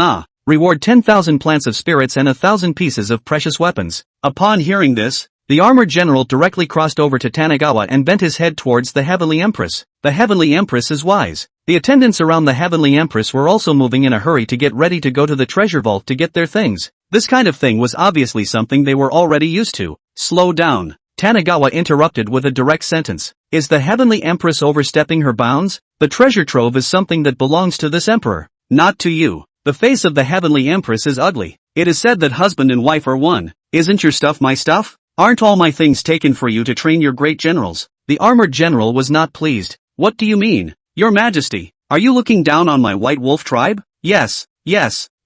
reward 10,000 plants of spirits and 1,000 pieces of precious weapons. Upon hearing this, the armored general directly crossed over to Tanigawa and bent his head towards the Heavenly Empress. The Heavenly Empress is wise. The attendants around the Heavenly Empress were also moving in a hurry to get ready to go to the treasure vault to get their things. This kind of thing was obviously something they were already used to. Slow down. Tanigawa interrupted with a direct sentence. Is the Heavenly Empress overstepping her bounds? The treasure trove is something that belongs to this emperor, not to you. The face of the Heavenly Empress is ugly. It is said that husband and wife are one. Isn't your stuff my stuff? Aren't all my things taken for you to train your great generals? The armored general was not pleased. What do you mean? Your Majesty, are you looking down on my White Wolf tribe? Yes.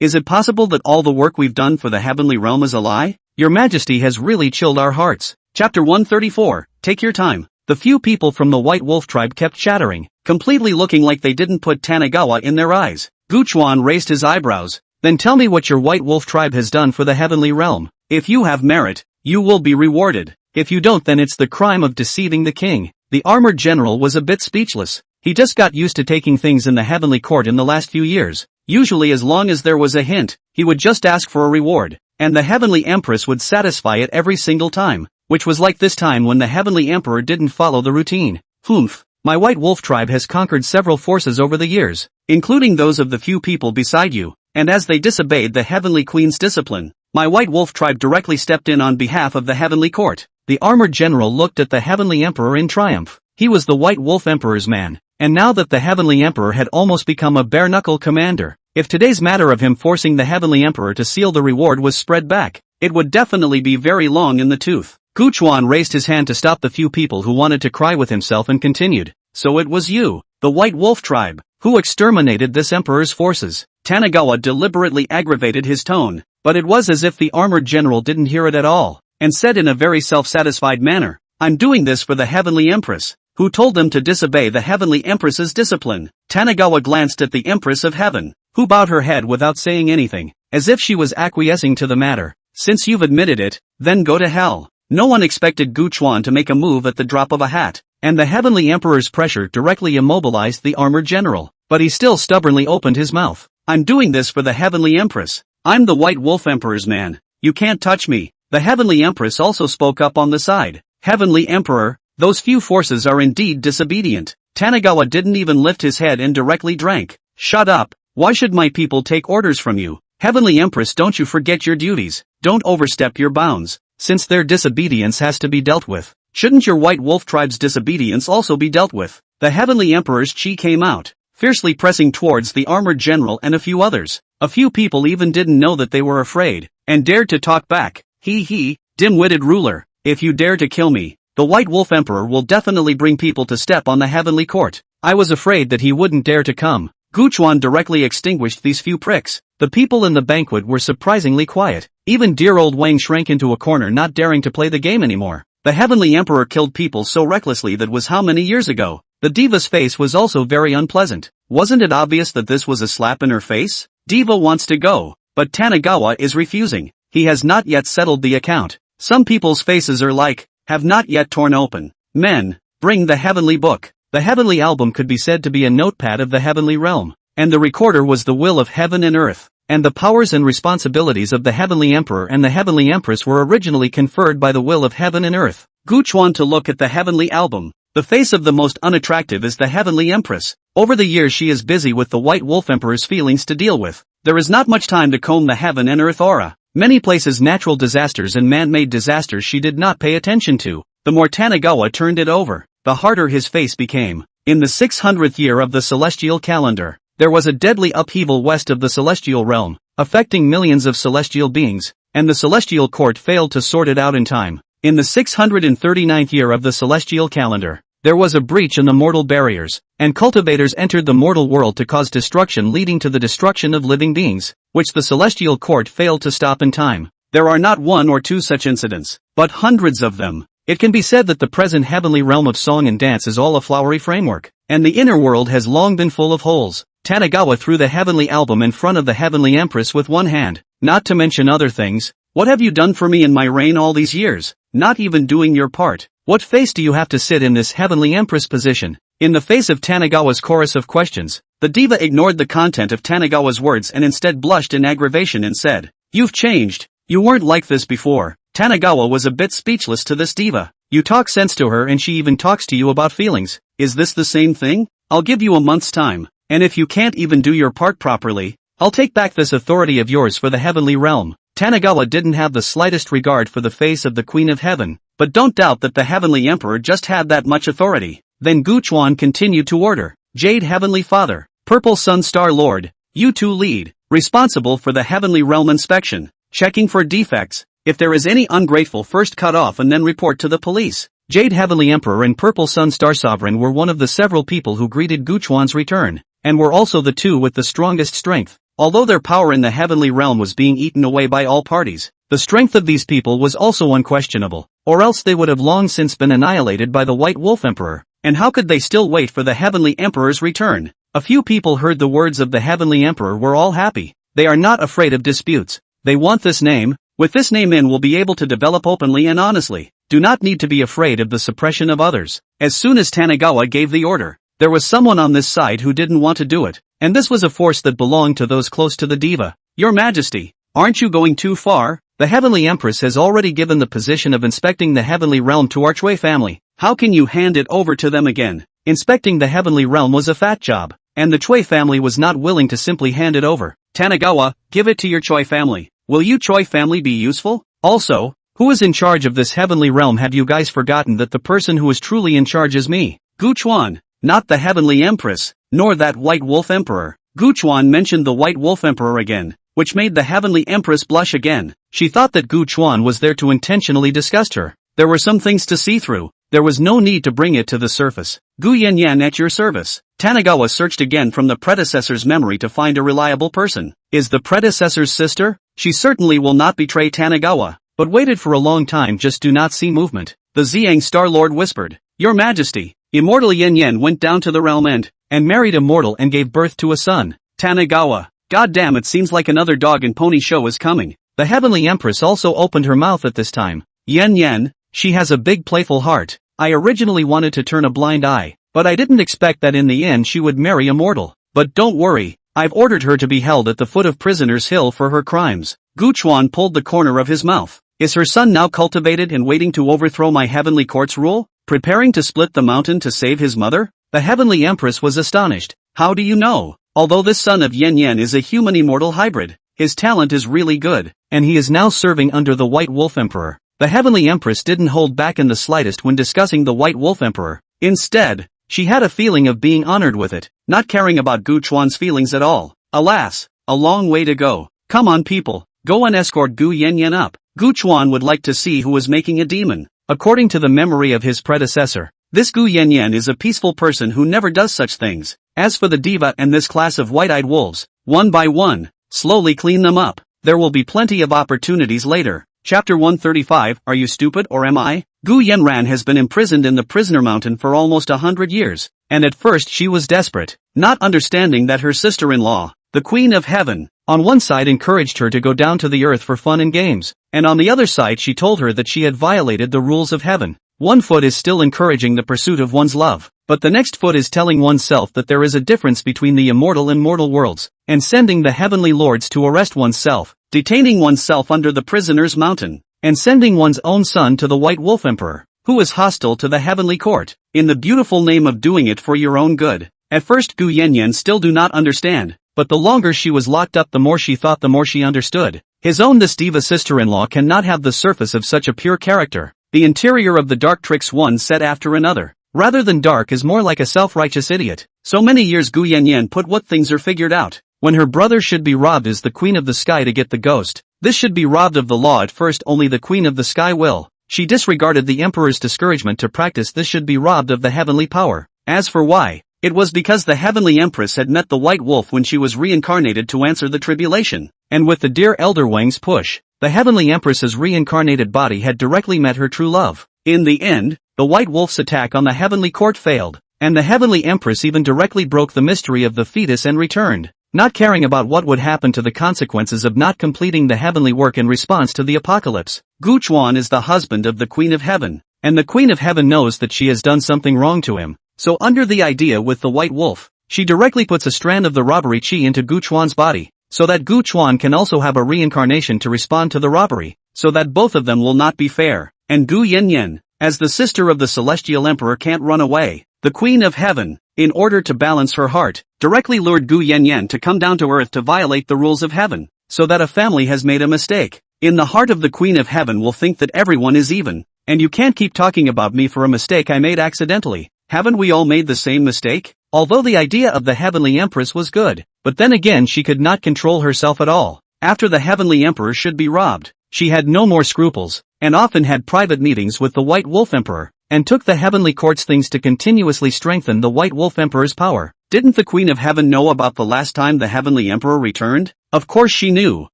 Is it possible that all the work we've done for the heavenly realm is a lie? Your Majesty has really chilled our hearts. Chapter 134, take your time. The few people from the White Wolf tribe kept chattering, completely looking like they didn't put Tanigawa in their eyes. Guchuan raised his eyebrows. Then tell me what your White Wolf tribe has done for the heavenly realm. If you have merit, you will be rewarded. If you don't, then it's the crime of deceiving the king. The armored general was a bit speechless. He just got used to taking things in the heavenly court in the last few years. Usually as long as there was a hint, he would just ask for a reward, and the Heavenly Empress would satisfy it every single time. Which was like this time when the Heavenly Emperor didn't follow the routine. Humph, my White Wolf tribe has conquered several forces over the years, including those of the few people beside you, and as they disobeyed the Heavenly Queen's discipline, my White Wolf tribe directly stepped in on behalf of the Heavenly Court. The armored general looked at the Heavenly Emperor in triumph. He was the White Wolf Emperor's man, and now that the Heavenly Emperor had almost become a bare-knuckle commander, if today's matter of him forcing the Heavenly Emperor to seal the reward was spread back, it would definitely be very long in the tooth. Guchuan raised his hand to stop the few people who wanted to cry with himself and continued. So it was you, the White Wolf tribe, who exterminated this emperor's forces. Tanigawa deliberately aggravated his tone, but it was as if the armored general didn't hear it at all, and said in a very self-satisfied manner, I'm doing this for the Heavenly Empress, who told them to disobey the Heavenly Empress's discipline. Tanigawa glanced at the Empress of Heaven, who bowed her head without saying anything, as if she was acquiescing to the matter. Since you've admitted it, then go to hell. No one expected Guchuan to make a move at the drop of a hat, and the Heavenly Emperor's pressure directly immobilized the armored general, but he still stubbornly opened his mouth. I'm doing this for the Heavenly Empress. I'm the White Wolf Emperor's man. You can't touch me. The Heavenly Empress also spoke up on the side. Heavenly Emperor, those few forces are indeed disobedient. Tanigawa didn't even lift his head and directly drank. Shut up. Why should my people take orders from you? Heavenly Empress, don't you forget your duties. Don't overstep your bounds. Since their disobedience has to be dealt with, shouldn't your White Wolf tribe's disobedience also be dealt with? The Heavenly Emperor's chi came out, fiercely pressing towards the armored general and a few others. A few people even didn't know that they were afraid, and dared to talk back. Dim-witted ruler, if you dare to kill me, the White Wolf Emperor will definitely bring people to step on the heavenly court. I was afraid that he wouldn't dare to come. Guchuan directly extinguished these few pricks. The people in the banquet were surprisingly quiet. Even dear old Wang shrank into a corner, not daring to play the game anymore. The Heavenly Emperor killed people so recklessly. That was how many years ago? The diva's face was also very unpleasant. Wasn't it obvious that this was a slap in her face? Diva wants to go, but Tanigawa is refusing. He has not yet settled the account. Some people's faces are like, have not yet torn open. Men, bring the heavenly book. The heavenly album could be said to be a notepad of the heavenly realm, and the recorder was the will of heaven and earth, and the powers and responsibilities of the Heavenly Emperor and the Heavenly Empress were originally conferred by the will of heaven and earth. Guchuan to look at the heavenly album. The face of the most unattractive is the Heavenly Empress. Over the years she is busy with the White Wolf Emperor's feelings to deal with. There is not much time to comb the heaven and earth aura. Many places natural disasters and man-made disasters she did not pay attention to. The more Tanigawa turned it over, the harder his face became. In the 600th year of the celestial calendar, there was a deadly upheaval west of the celestial realm, affecting millions of celestial beings, and the celestial court failed to sort it out in time. In the 639th year of the celestial calendar, there was a breach in the mortal barriers, and cultivators entered the mortal world to cause destruction, leading to the destruction of living beings, which the celestial court failed to stop in time. There are not one or two such incidents, but hundreds of them. It can be said that the present heavenly realm of song and dance is all a flowery framework, and the inner world has long been full of holes. Tanigawa threw the heavenly album in front of the Heavenly Empress with one hand, not to mention other things. What have you done for me in my reign all these years? Not even doing your part. What face do you have to sit in this Heavenly Empress position? In the face of Tanigawa's chorus of questions, the diva ignored the content of Tanigawa's words and instead blushed in aggravation and said, "You've changed. You weren't like this before." Tanigawa was a bit speechless to this diva. You talk sense to her and she even talks to you about feelings. Is this the same thing? I'll give you a month's time, and if you can't even do your part properly, I'll take back this authority of yours for the heavenly realm. Tanigawa didn't have the slightest regard for the face of the Queen of Heaven, but don't doubt that the Heavenly Emperor just had that much authority. Then Guchuan continued to order, Jade Heavenly Father, Purple Sun Star Lord, you two lead, responsible for the heavenly realm inspection, checking for defects. If there is any ungrateful, first cut off and then report to the police. Jade Heavenly Emperor and Purple Sun Star Sovereign were one of the several people who greeted Guchuan's return, and were also the two with the strongest strength. Although their power in the heavenly realm was being eaten away by all parties, the strength of these people was also unquestionable, or else they would have long since been annihilated by the White Wolf Emperor. And how could they still wait for the Heavenly Emperor's return? A few people heard the words of the Heavenly Emperor were all happy. They are not afraid of disputes. They want this name. With this name in will be able to develop openly and honestly. Do not need to be afraid of the suppression of others. As soon as Tanigawa gave the order, there was someone on this side who didn't want to do it, and this was a force that belonged to those close to the diva. Your Majesty, aren't you going too far? The Heavenly Empress has already given the position of inspecting the heavenly realm to our Chui family. How can you hand it over to them again? Inspecting the heavenly realm was a fat job, and the Chui family was not willing to simply hand it over. Tanigawa, give it to your Chui family. Will you Choi family be useful? Also, who is in charge of this heavenly realm? Have you guys forgotten that the person who is truly in charge is me? Guchuan, not the Heavenly Empress, nor that White Wolf Emperor. Guchuan mentioned the White Wolf Emperor again, which made the Heavenly Empress blush again. She thought that Guchuan was there to intentionally disgust her. There were some things to see through. There was no need to bring it to the surface. Gu Yan at your service. Tanigawa searched again from the predecessor's memory to find a reliable person. Is the predecessor's sister? She certainly will not betray Tanigawa, but waited for a long time. Just do not see movement. The Xiang Star Lord whispered, Your Majesty, immortal Yan went down to the realm and married a mortal and gave birth to a son. Tanigawa, goddamn, it seems like another dog and pony show is coming. The Heavenly Empress also opened her mouth at this time. Yan, she has a big playful heart. I originally wanted to turn a blind eye, but I didn't expect that in the end she would marry a mortal. But don't worry, I've ordered her to be held at the foot of Prisoner's Hill for her crimes. Gu Chuan pulled the corner of his mouth. Is her son now cultivated and waiting to overthrow my heavenly court's rule? Preparing to split the mountain to save his mother? The heavenly empress was astonished. How do you know? Although this son of Yen Yen is a human immortal hybrid, his talent is really good, and he is now serving under the White Wolf Emperor. The heavenly empress didn't hold back in the slightest when discussing the White Wolf Emperor. Instead, she had a feeling of being honored with it, not caring about Gu Chuan's feelings at all. Alas, a long way to go. Come on people, go and escort Gu Yen Yen up. Gu Chuan would like to see who was making a demon. According to the memory of his predecessor, this Gu Yen Yen is a peaceful person who never does such things. As for the diva and this class of white-eyed wolves, one by one, slowly clean them up. There will be plenty of opportunities later. Chapter 135, Are you stupid or am I? Gu Yenran has been imprisoned in the prisoner mountain for almost 100 years, and at first she was desperate, not understanding that her sister-in-law, the Queen of Heaven, on one side encouraged her to go down to the earth for fun and games, and on the other side she told her that she had violated the rules of heaven. One foot is still encouraging the pursuit of one's love, but the next foot is telling oneself that there is a difference between the immortal and mortal worlds, and sending the heavenly lords to arrest oneself, detaining oneself under the prisoner's mountain, and sending one's own son to the White Wolf Emperor, who is hostile to the heavenly court, in the beautiful name of doing it for your own good. At first Gu Yenyen still do not understand, but the longer she was locked up the more she thought the more she understood. His own this diva sister-in-law cannot have the surface of such a pure character. The interior of the dark tricks one set after another. Rather than dark is more like a self-righteous idiot. So many years Gu Yenyen put what things are figured out. When her brother should be robbed as the Queen of the Sky to get the ghost, this should be robbed of the law at first only the Queen of the Sky will. She disregarded the Emperor's discouragement to practice this should be robbed of the heavenly power. As for why, it was because the heavenly empress had met the White Wolf when she was reincarnated to answer the tribulation. And with the dear Elder Wang's push, the heavenly empress's reincarnated body had directly met her true love. In the end, the White Wolf's attack on the heavenly court failed, and the heavenly empress even directly broke the mystery of the fetus and returned, not caring about what would happen to the consequences of not completing the heavenly work in response to the apocalypse. Gu Chuan is the husband of the Queen of Heaven, and the Queen of Heaven knows that she has done something wrong to him. So under the idea with the White Wolf, she directly puts a strand of the robbery chi into Gu Chuan's body, so that Gu Chuan can also have a reincarnation to respond to the robbery, so that both of them will not be fair. And Gu Yenyen, as the sister of the celestial emperor can't run away, the Queen of Heaven, in order to balance her heart, directly lured Gu Yenyen to come down to earth to violate the rules of heaven, so that a family has made a mistake. In the heart of the Queen of Heaven will think that everyone is even, and you can't keep talking about me for a mistake I made accidentally. Haven't we all made the same mistake? Although the idea of the heavenly empress was good, but then again she could not control herself at all. After the heavenly emperor should be robbed, she had no more scruples, and often had private meetings with the White Wolf Emperor, and took the heavenly court's things to continuously strengthen the White Wolf Emperor's power. Didn't the Queen of Heaven know about the last time the heavenly emperor returned? Of course she knew,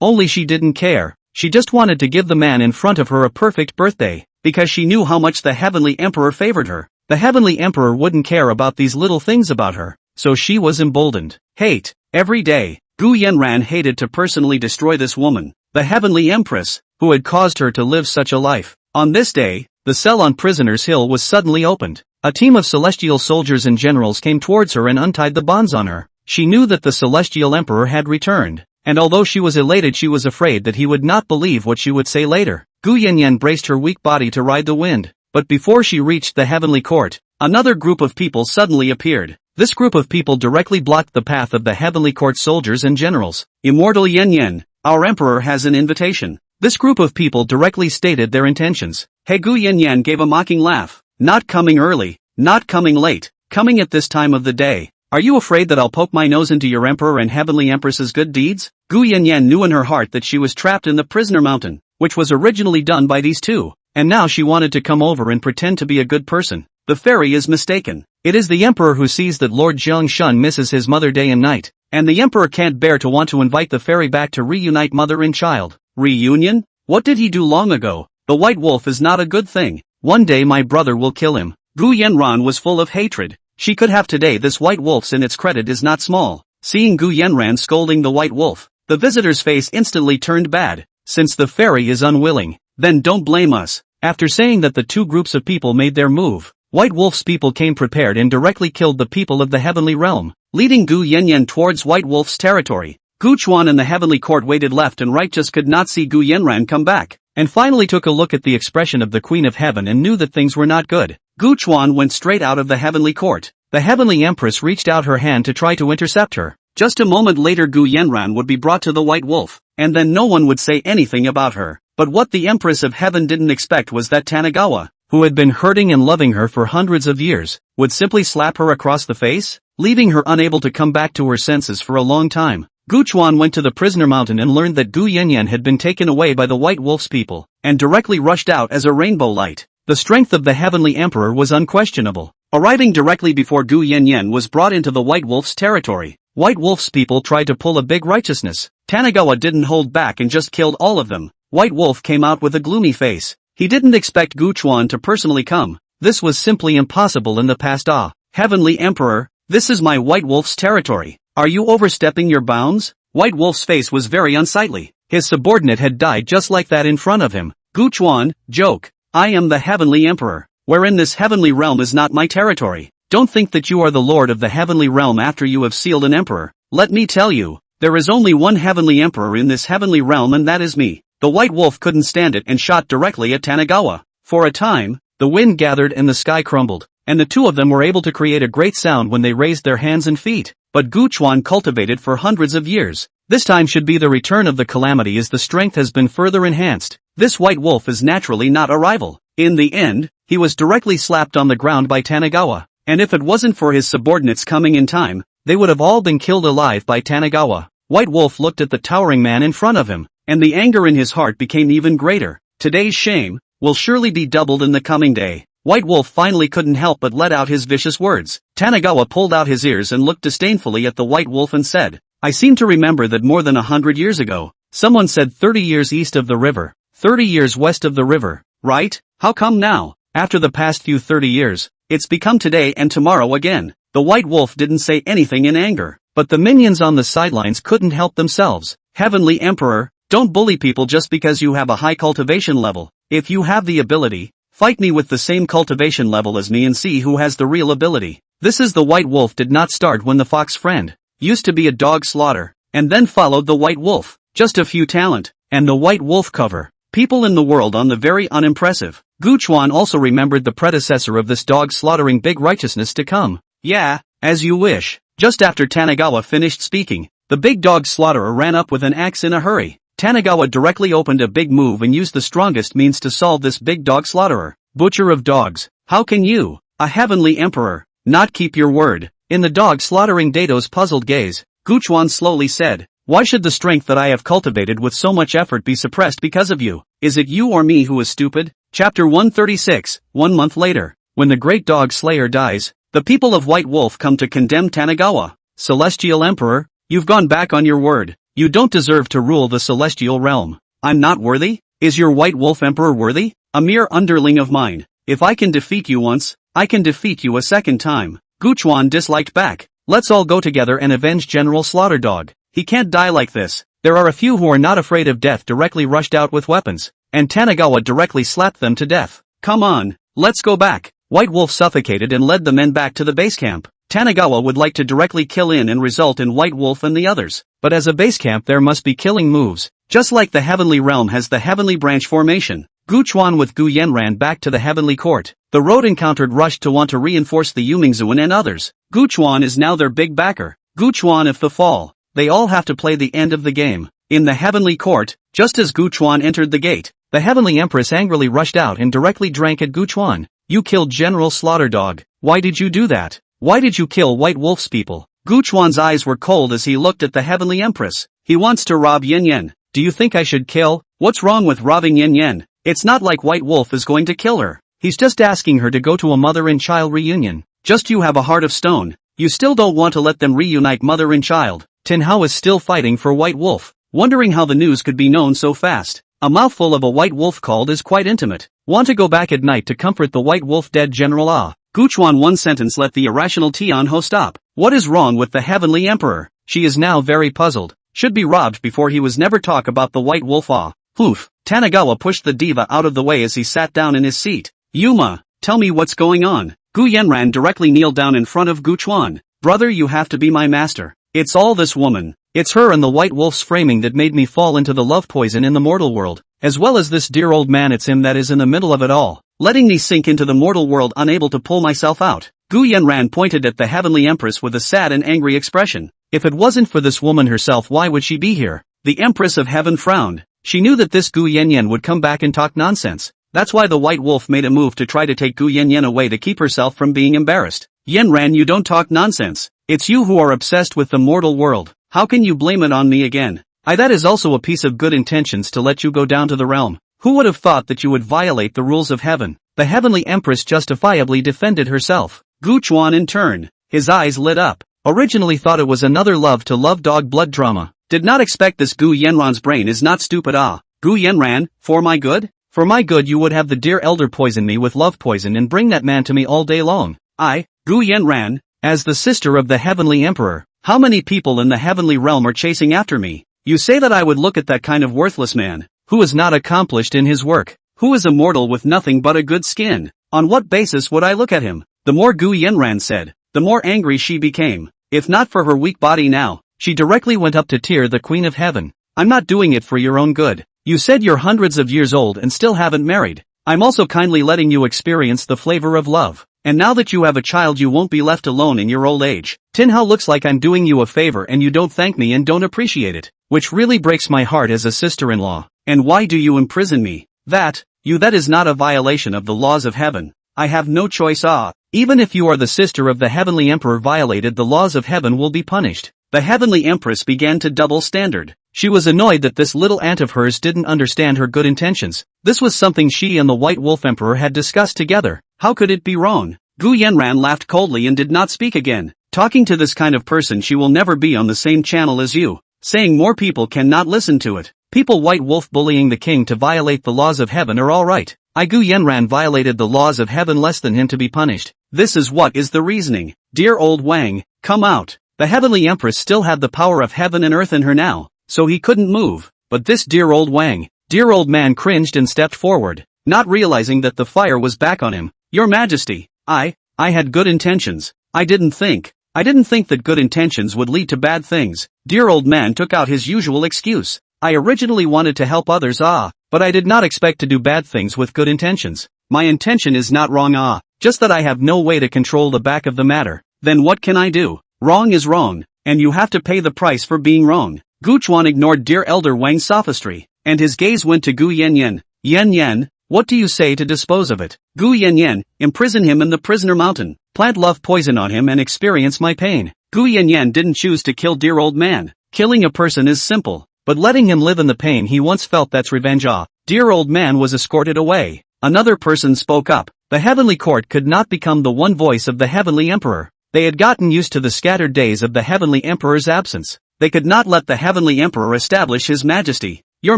only she didn't care. She just wanted to give the man in front of her a perfect birthday, because she knew how much the heavenly emperor favored her. The heavenly emperor wouldn't care about these little things about her, so she was emboldened. Hate. Every day, Gu Yenran hated to personally destroy this woman, the heavenly empress, who had caused her to live such a life. On this day, the cell on Prisoner's Hill was suddenly opened. A team of celestial soldiers and generals came towards her and untied the bonds on her. She knew that the celestial emperor had returned, and although she was elated she was afraid that he would not believe what she would say later. Gu Yenyan braced her weak body to ride the wind. But before she reached the heavenly court, another group of people suddenly appeared. This group of people directly blocked the path of the heavenly court soldiers and generals. Immortal Yen Yen, our emperor has an invitation. This group of people directly stated their intentions. Gu Yenyan gave a mocking laugh. Not coming early, not coming late, coming at this time of the day. Are you afraid that I'll poke my nose into your emperor and heavenly empress's good deeds? Gu Yenyan knew in her heart that she was trapped in the prisoner mountain, which was originally done by these two. And now she wanted to come over and pretend to be a good person. The fairy is mistaken. It is the emperor who sees that Lord Jiangshun misses his mother day and night, and the emperor can't bear to want to invite the fairy back to reunite mother and child. Reunion? What did he do long ago? The White Wolf is not a good thing. One day my brother will kill him. Gu Yenran was full of hatred. She could have today this White Wolf's and its credit is not small. Seeing Gu Yenran scolding the White Wolf, the visitor's face instantly turned bad. Since the fairy is unwilling, then don't blame us. After saying that, the two groups of people made their move. White Wolf's people came prepared and directly killed the people of the heavenly realm, leading Gu Yanyan towards White Wolf's territory. Gu Chuan and the heavenly court waited left and right, just could not see Gu Yanran come back, and finally took a look at the expression of the Queen of Heaven and knew that things were not good. Gu Chuan went straight out of the heavenly court. The heavenly empress reached out her hand to try to intercept her. Just a moment later Gu Yanran would be brought to the White Wolf, and then no one would say anything about her. But what the Empress of Heaven didn't expect was that Tanagawa, who had been hurting and loving her for hundreds of years, would simply slap her across the face, leaving her unable to come back to her senses for a long time. Gu Chuan went to the prisoner mountain and learned that Gu Yanyan had been taken away by the White Wolf's people, and directly rushed out as a rainbow light. The strength of the heavenly emperor was unquestionable. Arriving directly before Gu Yanyan was brought into the White Wolf's territory, White Wolf's people tried to pull a big righteousness. Tanagawa didn't hold back and just killed all of them. White Wolf came out with a gloomy face. He didn't expect Gu Chuan to personally come. This was simply impossible in the past. Heavenly Emperor, this is my White Wolf's territory. Are you overstepping your bounds? White Wolf's face was very unsightly. His subordinate had died just like that in front of him. Gu Chuan, joke. I am the Heavenly Emperor, wherein this heavenly realm is not my territory. Don't think that you are the lord of the heavenly realm after you have sealed an emperor. Let me tell you, there is only one heavenly emperor in this heavenly realm, and that is me. The White Wolf couldn't stand it and shot directly at Tanagawa. For a time, the wind gathered and the sky crumbled, and the two of them were able to create a great sound when they raised their hands and feet. But Gu Chuan cultivated for hundreds of years. This time should be the return of the calamity as the strength has been further enhanced. This White Wolf is naturally not a rival. In the end, he was directly slapped on the ground by Tanagawa, and if it wasn't for his subordinates coming in time, they would have all been killed alive by Tanagawa. White Wolf looked at the towering man in front of him, and the anger in his heart became even greater. Today's shame will surely be doubled in the coming day. White Wolf finally couldn't help but let out his vicious words. Tanagawa pulled out his ears and looked disdainfully at the White Wolf and said, I seem to remember that more than 100 years ago, someone said 30 years east of the river, 30 years west of the river, right? How come now, after the past few 30 years, it's become today and tomorrow again? The White Wolf didn't say anything in anger, but the minions on the sidelines couldn't help themselves. Heavenly Emperor, don't bully people just because you have a high cultivation level. If you have the ability, fight me with the same cultivation level as me and see who has the real ability. This is the White Wolf did not start when the fox friend used to be a dog slaughter, and then followed the White Wolf. Just a few talent, and the White Wolf cover. People in the world on the very unimpressive. Gu Chuan also remembered the predecessor of this dog slaughtering big righteousness to come. Yeah, as you wish. Just after Tanagawa finished speaking, the big dog slaughterer ran up with an axe in a hurry. Tanagawa directly opened a big move and used the strongest means to solve this big dog slaughterer. Butcher of dogs, how can you, a heavenly emperor, not keep your word? In the dog slaughtering Dato's puzzled gaze, Gu Chuan slowly said, why should the strength that I have cultivated with so much effort be suppressed because of you? Is it you or me who is stupid? Chapter 136, 1 month later. When the great dog slayer dies, the people of White Wolf come to condemn Tanagawa. Celestial Emperor, you've gone back on your word. You don't deserve to rule the celestial realm. I'm not worthy? Is your White Wolf Emperor worthy? A mere underling of mine. If I can defeat you once, I can defeat you a second time. Gu Chuan disliked back. Let's all go together and avenge General Slaughterdog. He can't die like this. There are a few who are not afraid of death directly rushed out with weapons, and Tanagawa directly slapped them to death. Come on, let's go back. White Wolf suffocated and led the men back to the base camp. Tanagawa would like to directly kill in and result in White Wolf and the others, but as a base camp there must be killing moves. Just like the Heavenly Realm has the Heavenly Branch formation, Gu Chuan with Gu Yen ran back to the Heavenly Court. The road encountered rushed to want to reinforce the Yumingzuan and others. Gu Chuan is now their big backer. Gu Chuan if the fall, they all have to play the end of the game. In the Heavenly Court, just as Gu Chuan entered the gate, the Heavenly Empress angrily rushed out and directly drank at Gu Chuan. You killed General Slaughterdog. Why did you do that? Why did you kill White Wolf's people? Gu Chuan's eyes were cold as he looked at the Heavenly Empress. He wants to rob Yen Yen. Do you think I should kill? What's wrong with robbing Yen Yen? It's not like White Wolf is going to kill her. He's just asking her to go to a mother and child reunion. Just you have a heart of stone. You still don't want to let them reunite mother and child. Tin Hao is still fighting for White Wolf, wondering how the news could be known so fast. A mouthful of a White Wolf called is quite intimate. Want to go back at night to comfort the White Wolf dead General Ah. Gu Chuan one sentence let the irrational Tian Ho stop. What is wrong with the Heavenly Emperor? She is now very puzzled. Should be robbed before he was never talk about the White Wolf Ah. Poof. Tanagawa pushed the diva out of the way as he sat down in his seat. Yuma, tell me what's going on. Gu Yanran directly kneeled down in front of Gu Chuan. Brother, you have to be my master. It's all this woman. It's her and the white wolf's framing that made me fall into the love poison in the mortal world, as well as this dear old man. It's him that is in the middle of it all, letting me sink into the mortal world unable to pull myself out. Gu Yanran pointed at the heavenly empress with a sad and angry expression. If it wasn't for this woman herself, why would she be here? The empress of heaven frowned. She knew that this Gu Yanyan would come back and talk nonsense. That's why the white wolf made a move to try to take Gu Yanyan away to keep herself from being embarrassed. Yanran, you don't talk nonsense. It's you who are obsessed with the mortal world. How can you blame it on me again? That is also a piece of good intentions to let you go down to the realm. Who would have thought that you would violate the rules of heaven? The heavenly empress justifiably defended herself. Gu Chuan in turn, his eyes lit up. Originally thought it was another love to love dog blood drama. Did not expect this. Gu Yanran's brain is not stupid. Gu Yanran, for my good? For my good you would have the dear elder poison me with love poison and bring that man to me all day long. Gu Yanran, as the sister of the heavenly emperor, how many people in the heavenly realm are chasing after me? You say that I would look at that kind of worthless man, who is not accomplished in his work, who is a mortal with nothing but a good skin. On what basis would I look at him? The more Gu Yanran said, the more angry she became. If not for her weak body now, she directly went up to Tyr, the queen of heaven. I'm not doing it for your own good. You said you're hundreds of years old and still haven't married. I'm also kindly letting you experience the flavor of love. And now that you have a child you won't be left alone in your old age. Tinhao, looks like I'm doing you a favor and you don't thank me and don't appreciate it. Which really breaks my heart as a sister-in-law. And why do you imprison me? That is not a violation of the laws of heaven. I have no choice. Even if you are the sister of the heavenly emperor violated the laws of heaven will be punished. The heavenly empress began to double standard. She was annoyed that this little aunt of hers didn't understand her good intentions. This was something she and the white wolf emperor had discussed together. How could it be wrong? Gu Yanran laughed coldly and did not speak again. Talking to this kind of person, she will never be on the same channel as you. Saying more people cannot listen to it. People white wolf bullying the king to violate the laws of heaven are alright. Gu Yanran violated the laws of heaven less than him to be punished. This is what is the reasoning. Dear old Wang, come out. The heavenly empress still had the power of heaven and earth in her now, so he couldn't move. But this dear old Wang, dear old man cringed and stepped forward, not realizing that the fire was back on him. Your Majesty, I had good intentions. I didn't think that good intentions would lead to bad things. Dear old man took out his usual excuse. I originally wanted to help others, but I did not expect to do bad things with good intentions. My intention is not wrong, just that I have no way to control the back of the matter. Then what can I do? Wrong is wrong, and you have to pay the price for being wrong. Gu Chuan ignored dear elder Wang's sophistry, and his gaze went to Gu Yanyan. Yanyan, what do you say to dispose of it? Gu Yanyan, imprison him in the prisoner mountain, plant love poison on him and experience my pain. Gu Yanyan didn't choose to kill dear old man. Killing a person is simple, but letting him live in the pain he once felt, that's revenge. Dear old man was escorted away. Another person spoke up. The heavenly court could not become the one voice of the heavenly emperor. They had gotten used to the scattered days of the heavenly emperor's absence. They could not let the heavenly emperor establish his majesty. Your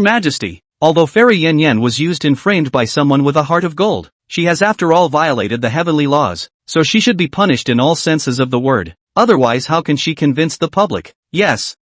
Majesty, although Fairy Yen Yen was used and framed by someone with a heart of gold, she has after all violated the heavenly laws, so she should be punished in all senses of the word. Otherwise how can she convince the public? Yes,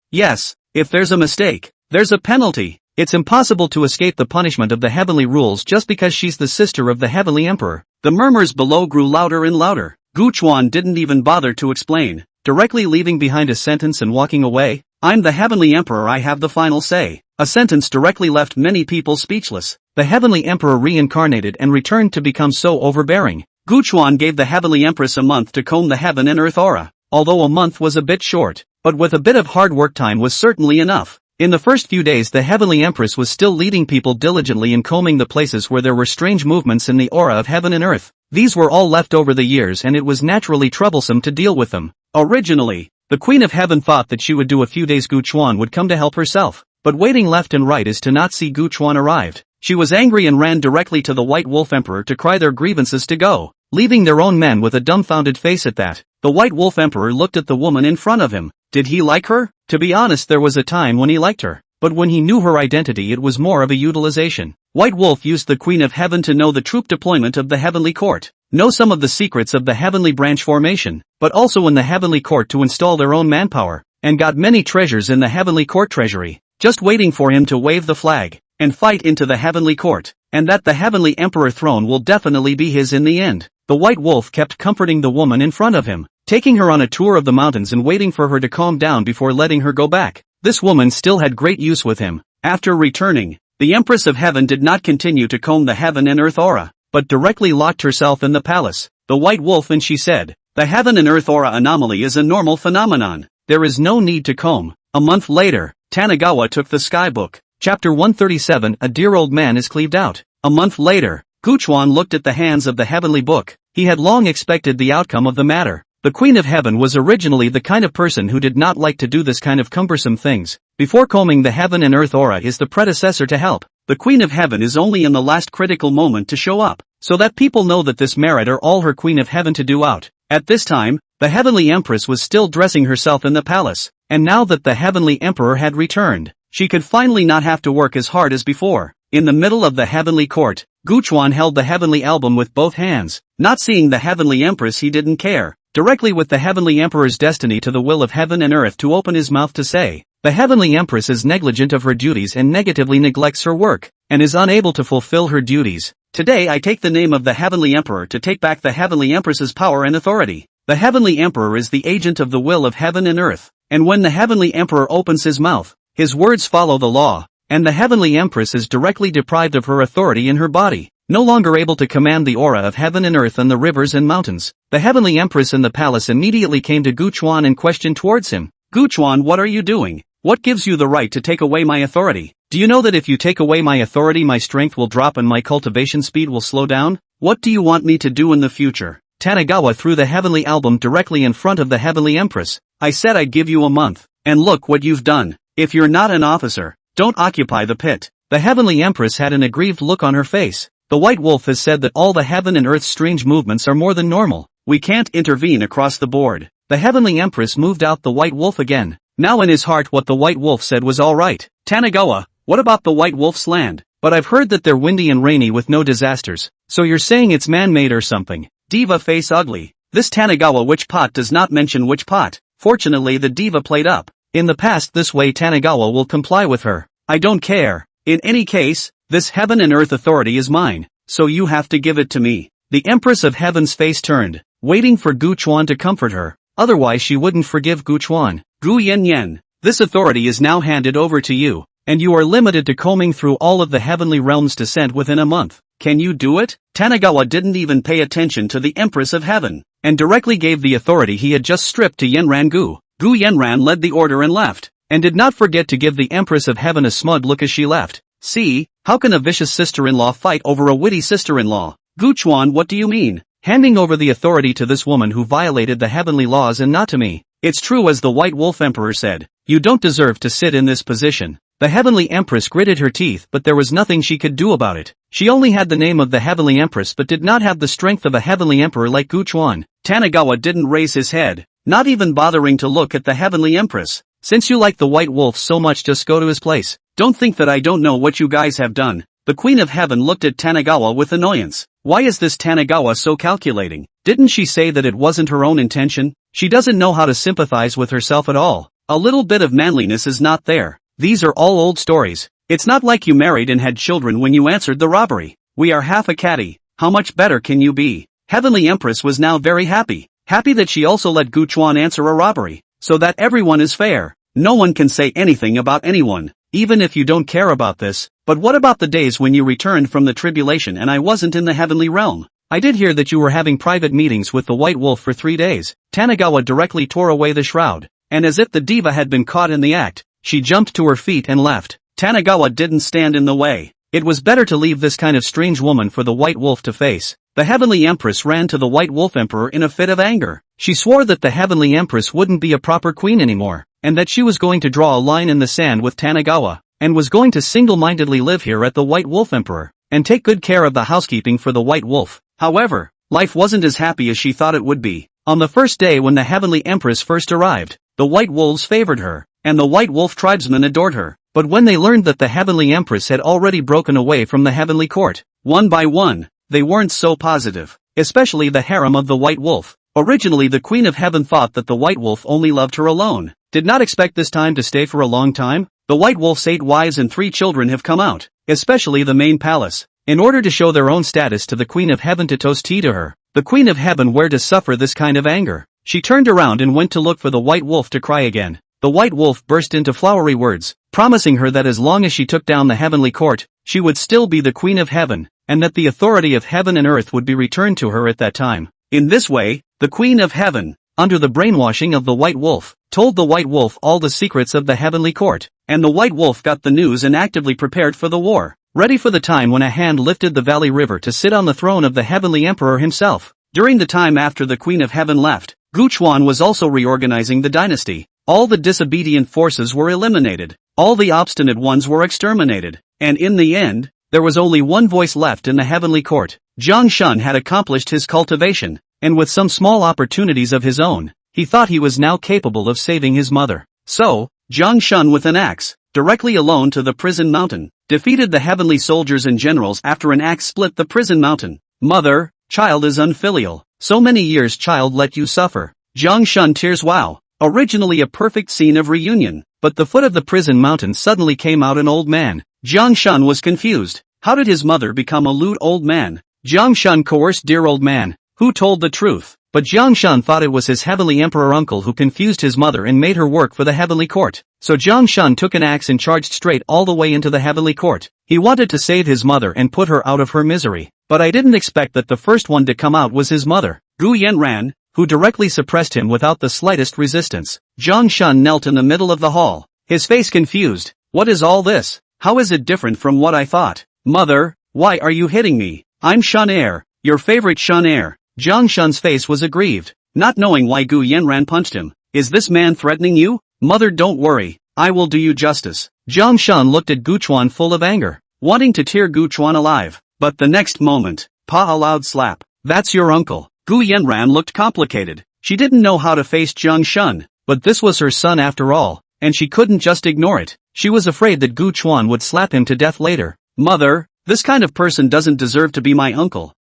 if there's a mistake, there's a penalty. It's impossible to escape the punishment of the heavenly rules just because she's the sister of the heavenly emperor. The murmurs below grew louder and louder. Gu Chuan didn't even bother to explain, directly leaving behind a sentence and walking away. I'm the heavenly emperor, I have the final say. A sentence directly left many people speechless. The heavenly emperor reincarnated and returned to become so overbearing. Gu Chuan gave the heavenly empress a month to comb the heaven and earth aura. Although a month was a bit short, but with a bit of hard work time was certainly enough. In the first few days the heavenly empress was still leading people diligently in combing the places where there were strange movements in the aura of heaven and earth. These were all left over the years and it was naturally troublesome to deal with them. Originally, the Queen of Heaven thought that she would do a few days Gu Chuan would come to help herself, but waiting left and right is to not see Gu Chuan arrived. She was angry and ran directly to the White Wolf Emperor to cry their grievances to go, leaving their own men with a dumbfounded face at that. The White Wolf Emperor looked at the woman in front of him. Did he like her? To be honest, there was a time when he liked her, but when he knew her identity it was more of a utilization. White Wolf used the Queen of Heaven to know the troop deployment of the Heavenly Court, know some of the secrets of the Heavenly Branch formation, but also in the Heavenly Court to install their own manpower, and got many treasures in the Heavenly Court treasury, just waiting for him to wave the flag, and fight into the Heavenly Court, and that the Heavenly Emperor throne will definitely be his in the end. the White Wolf kept comforting the woman in front of him, taking her on a tour of the mountains and waiting for her to calm down before letting her go back. This woman still had great use with him. After returning, the Empress of Heaven did not continue to comb the heaven and earth aura, but directly locked herself in the palace, the White Wolf, and she said, "The heaven and earth aura anomaly is a normal phenomenon. There is no need to comb." A month later, Tanigawa took the sky book. Chapter 137, A Dear Old Man is Cleaved Out. A month later, Guchuan looked at the hands of the heavenly book. He had long expected the outcome of the matter. The Queen of Heaven was originally the kind of person who did not like to do this kind of cumbersome things. Before combing the heaven and earth aura is the predecessor to help. The Queen of Heaven is only in the last critical moment to show up, so that people know that this merit are all her Queen of Heaven to do out. At this time, the Heavenly Empress was still dressing herself in the palace, and now that the Heavenly Emperor had returned, she could finally not have to work as hard as before. In the middle of the Heavenly Court, Guchuan held the Heavenly Album with both hands. Not seeing the Heavenly Empress, he didn't care. Directly with the Heavenly Emperor's destiny to the will of heaven and earth to open his mouth to say, "The Heavenly Empress is negligent of her duties and negatively neglects her work, and is unable to fulfill her duties. Today I take the name of the Heavenly Emperor to take back the Heavenly Empress's power and authority." The Heavenly Emperor is the agent of the will of heaven and earth, and when the Heavenly Emperor opens his mouth, his words follow the law, and the Heavenly Empress is directly deprived of her authority in her body, no longer able to command the aura of heaven and earth and the rivers and mountains. The Heavenly Empress in the palace immediately came to Guchuan and questioned towards him. "Guchuan, what are you doing? What gives you the right to take away my authority? Do you know that if you take away my authority my strength will drop and my cultivation speed will slow down? What do you want me to do in the future?" Tanigawa threw the Heavenly Album directly in front of the Heavenly Empress. "I said I'd give you a month, and look what you've done. If you're not an officer, don't occupy the pit." The Heavenly Empress had an aggrieved look on her face. "The White Wolf has said that all the heaven and earth's strange movements are more than normal. We can't intervene across the board." The Heavenly Empress moved out the White Wolf again. Now in his heart what the White Wolf said was all right. "Tanigawa, what about the White Wolf's land? But I've heard that they're windy and rainy with no disasters. So you're saying it's man-made or something?" Diva face ugly. This Tanigawa witch pot does not mention which pot. Fortunately the diva played up. In the past this way Tanigawa will comply with her. "I don't care. In any case, this heaven and earth authority is mine, so you have to give it to me." The Empress of Heaven's face turned, waiting for Guchuan to comfort her. Otherwise she wouldn't forgive Guchuan. "Gu Yen Yen, this authority is now handed over to you, and you are limited to combing through all of the heavenly realms' descent within a month. Can you do it?" Tanigawa didn't even pay attention to the Empress of Heaven, and directly gave the authority he had just stripped to Yenran Gu. Gu Yenran led the order and left, and did not forget to give the Empress of Heaven a smug look as she left. "See, how can a vicious sister-in-law fight over a witty sister-in-law? Guchuan, what do you mean? Handing over the authority to this woman who violated the heavenly laws and not to me? It's true as the White Wolf Emperor said, you don't deserve to sit in this position." The Heavenly Empress gritted her teeth, but there was nothing she could do about it. She only had the name of the Heavenly Empress but did not have the strength of a Heavenly Emperor like Guchuan. Tanigawa didn't raise his head, not even bothering to look at the Heavenly Empress. "Since you like the White Wolf so much, just go to his place. Don't think that I don't know what you guys have done." The Queen of Heaven looked at Tanigawa with annoyance. Why is this Tanigawa so calculating? Didn't she say that it wasn't her own intention? She doesn't know how to sympathize with herself at all. A little bit of manliness is not there. These are all old stories. It's not like you married and had children when you answered the robbery. "We are half a catty. How much better can you be?" Heavenly Empress was now very happy. Happy that she also let Guchuan answer a robbery, so that everyone is fair. No one can say anything about anyone, even if you don't care about this. "But what about the days when you returned from the tribulation and I wasn't in the heavenly realm? I did hear that you were having private meetings with the White Wolf for 3 days. Tanigawa directly tore away the shroud, and as if the diva had been caught in the act, she jumped to her feet and left. Tanigawa didn't stand in the way. It was better to leave this kind of strange woman for the White Wolf to face. The Heavenly Empress ran to the White Wolf Emperor in a fit of anger. She swore that the Heavenly Empress wouldn't be a proper queen anymore, and that she was going to draw a line in the sand with Tanigawa, and was going to single-mindedly live here at the White Wolf Emperor, and take good care of the housekeeping for the White Wolf. However, life wasn't as happy as she thought it would be. On the first day when the Heavenly Empress first arrived, the White Wolves favored her, and the White Wolf tribesmen adored her. But when they learned that the Heavenly Empress had already broken away from the Heavenly Court, one by one, they weren't so positive, especially the harem of the White Wolf. Originally the Queen of Heaven thought that the White Wolf only loved her alone, did not expect this time to stay for a long time. The White Wolf's 8 wives and 3 children have come out, especially the main palace, in order to show their own status to the Queen of Heaven to toast tea to her. The Queen of Heaven were to suffer this kind of anger. She turned around and went to look for the White Wolf to cry again. The White Wolf burst into flowery words, promising her that as long as she took down the heavenly court, she would still be the Queen of Heaven, and that the authority of heaven and earth would be returned to her at that time. In this way, the Queen of Heaven, under the brainwashing of the White Wolf, told the White Wolf all the secrets of the heavenly court, and the White Wolf got the news and actively prepared for the war, ready for the time when a hand lifted the Valley River to sit on the throne of the heavenly emperor himself. During the time after the Queen of Heaven left, Guchuan was also reorganizing the dynasty. All the disobedient forces were eliminated, all the obstinate ones were exterminated, and in the end, there was only one voice left in the heavenly court. Jiang Shun had accomplished his cultivation, and with some small opportunities of his own, he thought he was now capable of saving his mother. So, Jiang Shun with an axe, directly alone to the prison mountain, defeated the heavenly soldiers and generals after an axe split the prison mountain. Mother, child is unfilial, so many years child let you suffer. Jiang Shun tears. Wow. Originally a perfect scene of reunion, but the foot of the prison mountain suddenly came out an old man. Jiang Shun was confused. How did his mother become a lewd old man? Jiang Shun coerced dear old man, who told the truth, but Jiang Shun thought it was his heavenly emperor uncle who confused his mother and made her work for the heavenly court. So Jiang Shun took an axe and charged straight all the way into the heavenly court. He wanted to save his mother and put her out of her misery, but I didn't expect that the first one to come out was his mother, Gu Yanran, who directly suppressed him without the slightest resistance. Jiang Shun knelt in the middle of the hall, his face confused. What is all this? How is it different from what I thought? Mother, why are you hitting me? I'm Shun Heir, your favorite Shun Heir. Jiang Shun's face was aggrieved, not knowing why Gu Yanran punched him. Is this man threatening you? Mother, don't worry, I will do you justice. Jiang Shun looked at Guchuan full of anger, wanting to tear Guchuan alive, but the next moment, Pa a loud slap. That's your uncle. Gu Yanran looked complicated. She didn't know how to face Jiang Shun, but this was her son after all, and she couldn't just ignore it. She was afraid that Guchuan would slap him to death later. Mother, this kind of person doesn't deserve to be my uncle.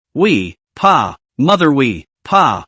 Pa. Mother, Pa,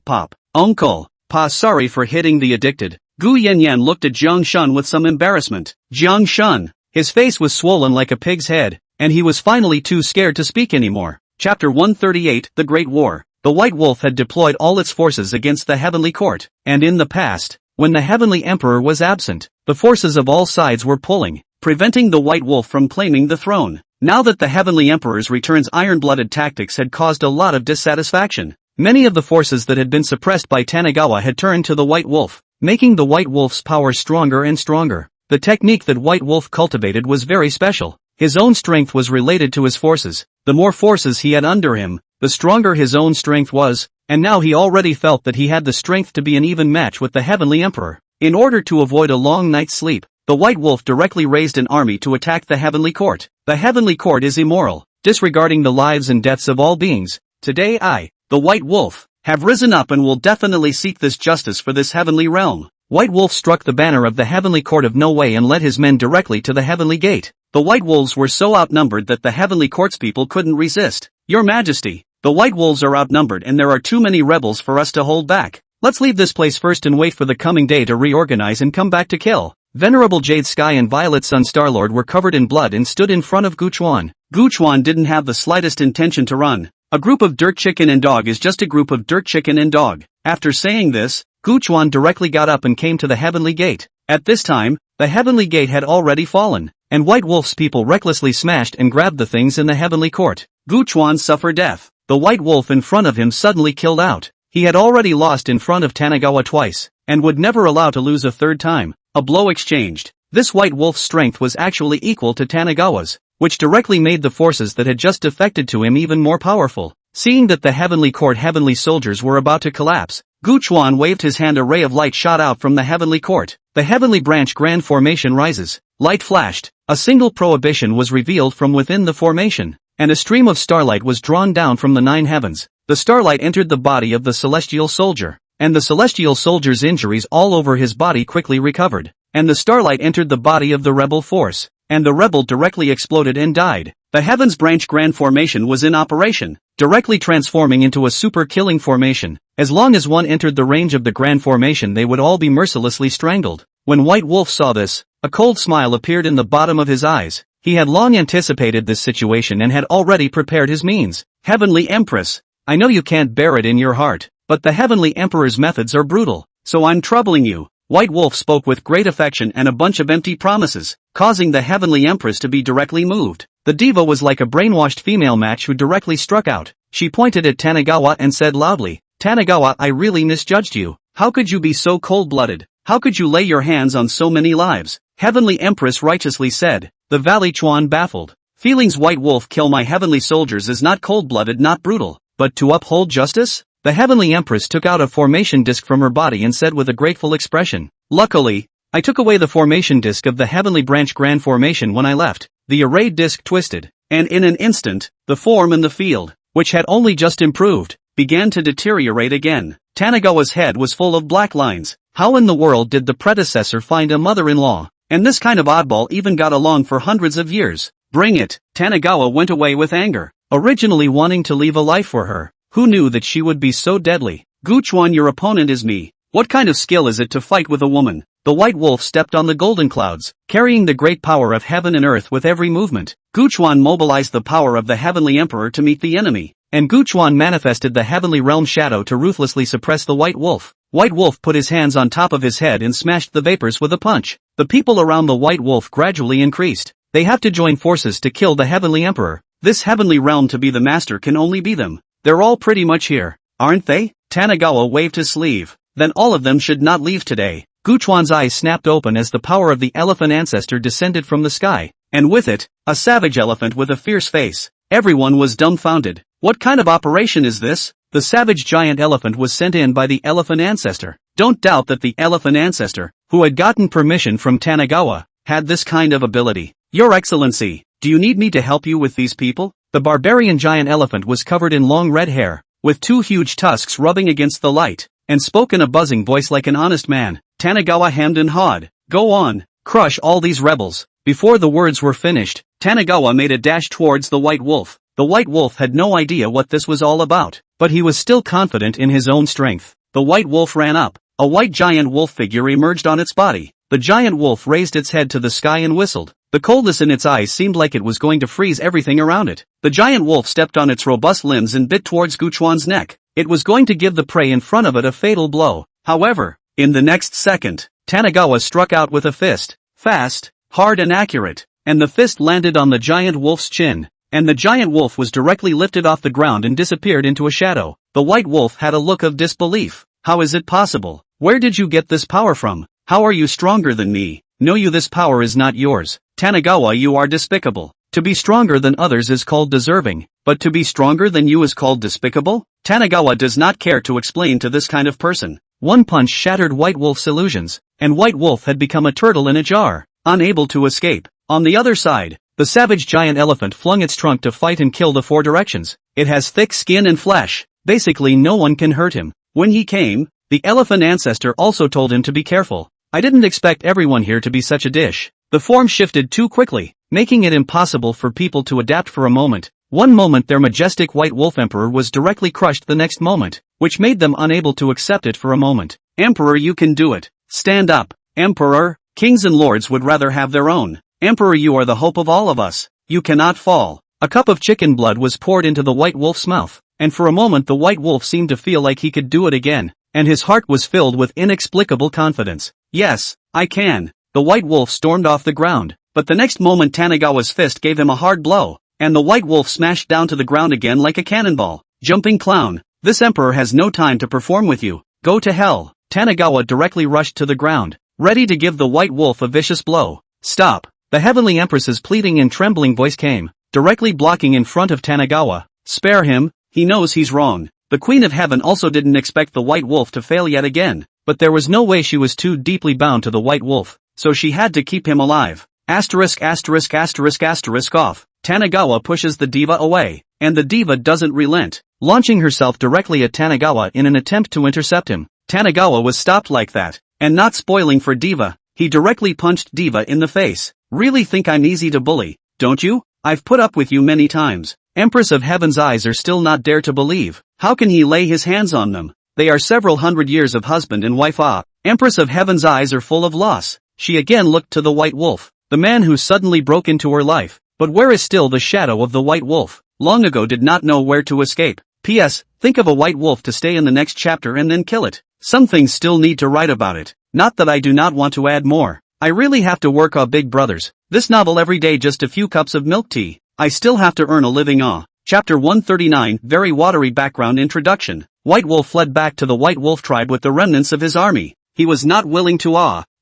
pop. Uncle, Pa, sorry for hitting the addicted. Gu Yanyan looked at Jiang Shun with some embarrassment. Jiang Shun, his face was swollen like a pig's head, and he was finally too scared to speak anymore. Chapter 138, The Great War. The White Wolf had deployed all its forces against the heavenly court, and in the past, when the heavenly emperor was absent, the forces of all sides were pulling, preventing the White Wolf from claiming the throne. Now that the heavenly emperor's returns, iron-blooded tactics had caused a lot of dissatisfaction. Many of the forces that had been suppressed by Tanigawa had turned to the White Wolf, making the White Wolf's power stronger and stronger. The technique that White Wolf cultivated was very special. His own strength was related to his forces. The more forces he had under him, the stronger his own strength was, and now he already felt that he had the strength to be an even match with the heavenly emperor. In order to avoid a long night's sleep, the White Wolf directly raised an army to attack the heavenly court. The heavenly court is immoral, disregarding the lives and deaths of all beings. Today I, the White Wolf, have risen up and will definitely seek this justice for this heavenly realm. White Wolf struck the banner of the heavenly court of No Way and led his men directly to the heavenly gate. The White Wolves were so outnumbered that the heavenly court's people couldn't resist. Your Majesty, the White Wolves are outnumbered and there are too many rebels for us to hold back. Let's leave this place first and wait for the coming day to reorganize and come back to kill. Venerable Jade Sky and Violet Sun Starlord were covered in blood and stood in front of Guchuan. Guchuan didn't have the slightest intention to run. A group of dirt chicken and dog is just a group of dirt chicken and dog. After saying this, Guchuan directly got up and came to the heavenly gate. At this time, the heavenly gate had already fallen, and White Wolf's people recklessly smashed and grabbed the things in the heavenly court. Guchuan suffered death. The White Wolf in front of him suddenly killed out. He had already lost in front of Tanigawa twice, and would never allow to lose a third time. A blow exchanged. This White Wolf's strength was actually equal to Tanigawa's, which directly made the forces that had just defected to him even more powerful. Seeing that the heavenly court heavenly soldiers were about to collapse, Guchuan waved his hand. A ray of light shot out from the heavenly court. The heavenly branch grand formation rises. Light flashed. A single prohibition was revealed from within the formation, and a stream of starlight was drawn down from the 9 heavens. The starlight entered the body of the celestial soldier, and the celestial soldier's injuries all over his body quickly recovered. And the starlight entered the body of the rebel force, and the rebel directly exploded and died. The heavens branch grand formation was in operation, directly transforming into a super killing formation. As long as one entered the range of the grand formation, they would all be mercilessly strangled. When White Wolf saw this, a cold smile appeared in the bottom of his eyes. He had long anticipated this situation and had already prepared his means. Heavenly Empress, I know you can't bear it in your heart, but the Heavenly Emperor's methods are brutal, so I'm troubling you. White Wolf spoke with great affection and a bunch of empty promises, causing the Heavenly Empress to be directly moved. The diva was like a brainwashed female match who directly struck out. She pointed at Tanigawa and said loudly, "Tanigawa, I really misjudged you. How could you be so cold-blooded? How could you lay your hands on so many lives?" Heavenly Empress righteously said. The Valley Chuan baffled. "Feelings White Wolf kill my heavenly soldiers is not cold-blooded, not brutal, but to uphold justice?" The Heavenly Empress took out a formation disc from her body and said with a grateful expression, "Luckily, I took away the formation disc of the Heavenly Branch Grand Formation when I left." The arrayed disc twisted, and in an instant, the form in the field, which had only just improved, began to deteriorate again. Tanigawa's head was full of black lines. How in the world did the predecessor find a mother-in-law? And this kind of oddball even got along for hundreds of years. Bring it! Tanigawa went away with anger, originally wanting to leave a life for her. Who knew that she would be so deadly? "Guchuan, your opponent is me. What kind of skill is it to fight with a woman?" The White Wolf stepped on the golden clouds, carrying the great power of heaven and earth with every movement. Guchuan mobilized the power of the Heavenly Emperor to meet the enemy, and Guchuan manifested the Heavenly Realm Shadow to ruthlessly suppress the White Wolf. White Wolf put his hands on top of his head and smashed the vapors with a punch. The people around the White Wolf gradually increased. They have to join forces to kill the Heavenly Emperor. This heavenly realm to be the master can only be them. They're all pretty much here, aren't they? Tanigawa waved his sleeve. Then all of them should not leave today. Guchuan's eyes snapped open as the power of the elephant ancestor descended from the sky, and with it, a savage elephant with a fierce face. Everyone was dumbfounded. What kind of operation is this? The savage giant elephant was sent in by the elephant ancestor. Don't doubt that the elephant ancestor, who had gotten permission from Tanigawa, had this kind of ability. "Your Excellency, do you need me to help you with these people?" The barbarian giant elephant was covered in long red hair, with two huge tusks rubbing against the light, and spoke in a buzzing voice like an honest man. Tanigawa hemmed and hawed. "Go on, crush all these rebels." Before the words were finished, Tanigawa made a dash towards the White Wolf. The White Wolf had no idea what this was all about, but he was still confident in his own strength. The White Wolf ran up. A white giant wolf figure emerged on its body. The giant wolf raised its head to the sky and whistled. The coldness in its eyes seemed like it was going to freeze everything around it. The giant wolf stepped on its robust limbs and bit towards Guchuan's neck. It was going to give the prey in front of it a fatal blow. However, in the next second, Tanigawa struck out with a fist. Fast, hard and accurate, and the fist landed on the giant wolf's chin, and the giant wolf was directly lifted off the ground and disappeared into a shadow. The White Wolf had a look of disbelief. "How is it possible? Where did you get this power from? How are you stronger than me?" "No, this power is not yours. Tanigawa, you are despicable. To be stronger than others is called deserving, but to be stronger than you is called despicable?" Tanigawa does not care to explain to this kind of person. One punch shattered White Wolf's illusions, and White Wolf had become a turtle in a jar, unable to escape. On the other side, the savage giant elephant flung its trunk to fight and kill the four directions. It has thick skin and flesh. Basically no one can hurt him. When he came, the elephant ancestor also told him to be careful. "I didn't expect everyone here to be such a dish." The form shifted too quickly, making it impossible for people to adapt for a moment. One moment their majestic White Wolf Emperor was directly crushed the next moment, which made them unable to accept it for a moment. "Emperor, you can do it. Stand up. Emperor, kings and lords would rather have their own. Emperor, you are the hope of all of us. You cannot fall." A cup of chicken blood was poured into the White Wolf's mouth, and for a moment the White Wolf seemed to feel like he could do it again, and his heart was filled with inexplicable confidence. "Yes, I can." The White Wolf stormed off the ground, but the next moment Tanigawa's fist gave him a hard blow, and the White Wolf smashed down to the ground again like a cannonball. "Jumping clown, this emperor has no time to perform with you. Go to hell." Tanigawa directly rushed to the ground, ready to give the White Wolf a vicious blow. "Stop." The Heavenly Empress's pleading and trembling voice came, directly blocking in front of Tanigawa. "Spare him, he knows he's wrong." The Queen of Heaven also didn't expect the White Wolf to fail yet again, but there was no way. She was too deeply bound to the White Wolf, so she had to keep him alive. Asterisk asterisk asterisk asterisk off. Tanigawa pushes the diva away, and the diva doesn't relent, launching herself directly at Tanigawa in an attempt to intercept him. Tanigawa was stopped like that, and not spoiling for diva, he directly punched diva in the face. "Really think I'm easy to bully, don't you? I've put up with you many times." Empress of Heaven's eyes are still not dare to believe. How can he lay his hands on them? They are several hundred years of husband and wife. Empress of Heaven's eyes are full of loss. She again looked to the White Wolf, the man who suddenly broke into her life. But where is still the shadow of the White Wolf? Long ago did not know where to escape. P.S. Think of a white wolf to stay in the next chapter and then kill it. Some things still need to write about it. Not that I do not want to add more. I really have to work big brothers. This novel every day just a few cups of milk tea. I still have to earn a living Chapter 139 Very watery background introduction. White Wolf fled back to the White Wolf tribe with the remnants of his army. He was not willing to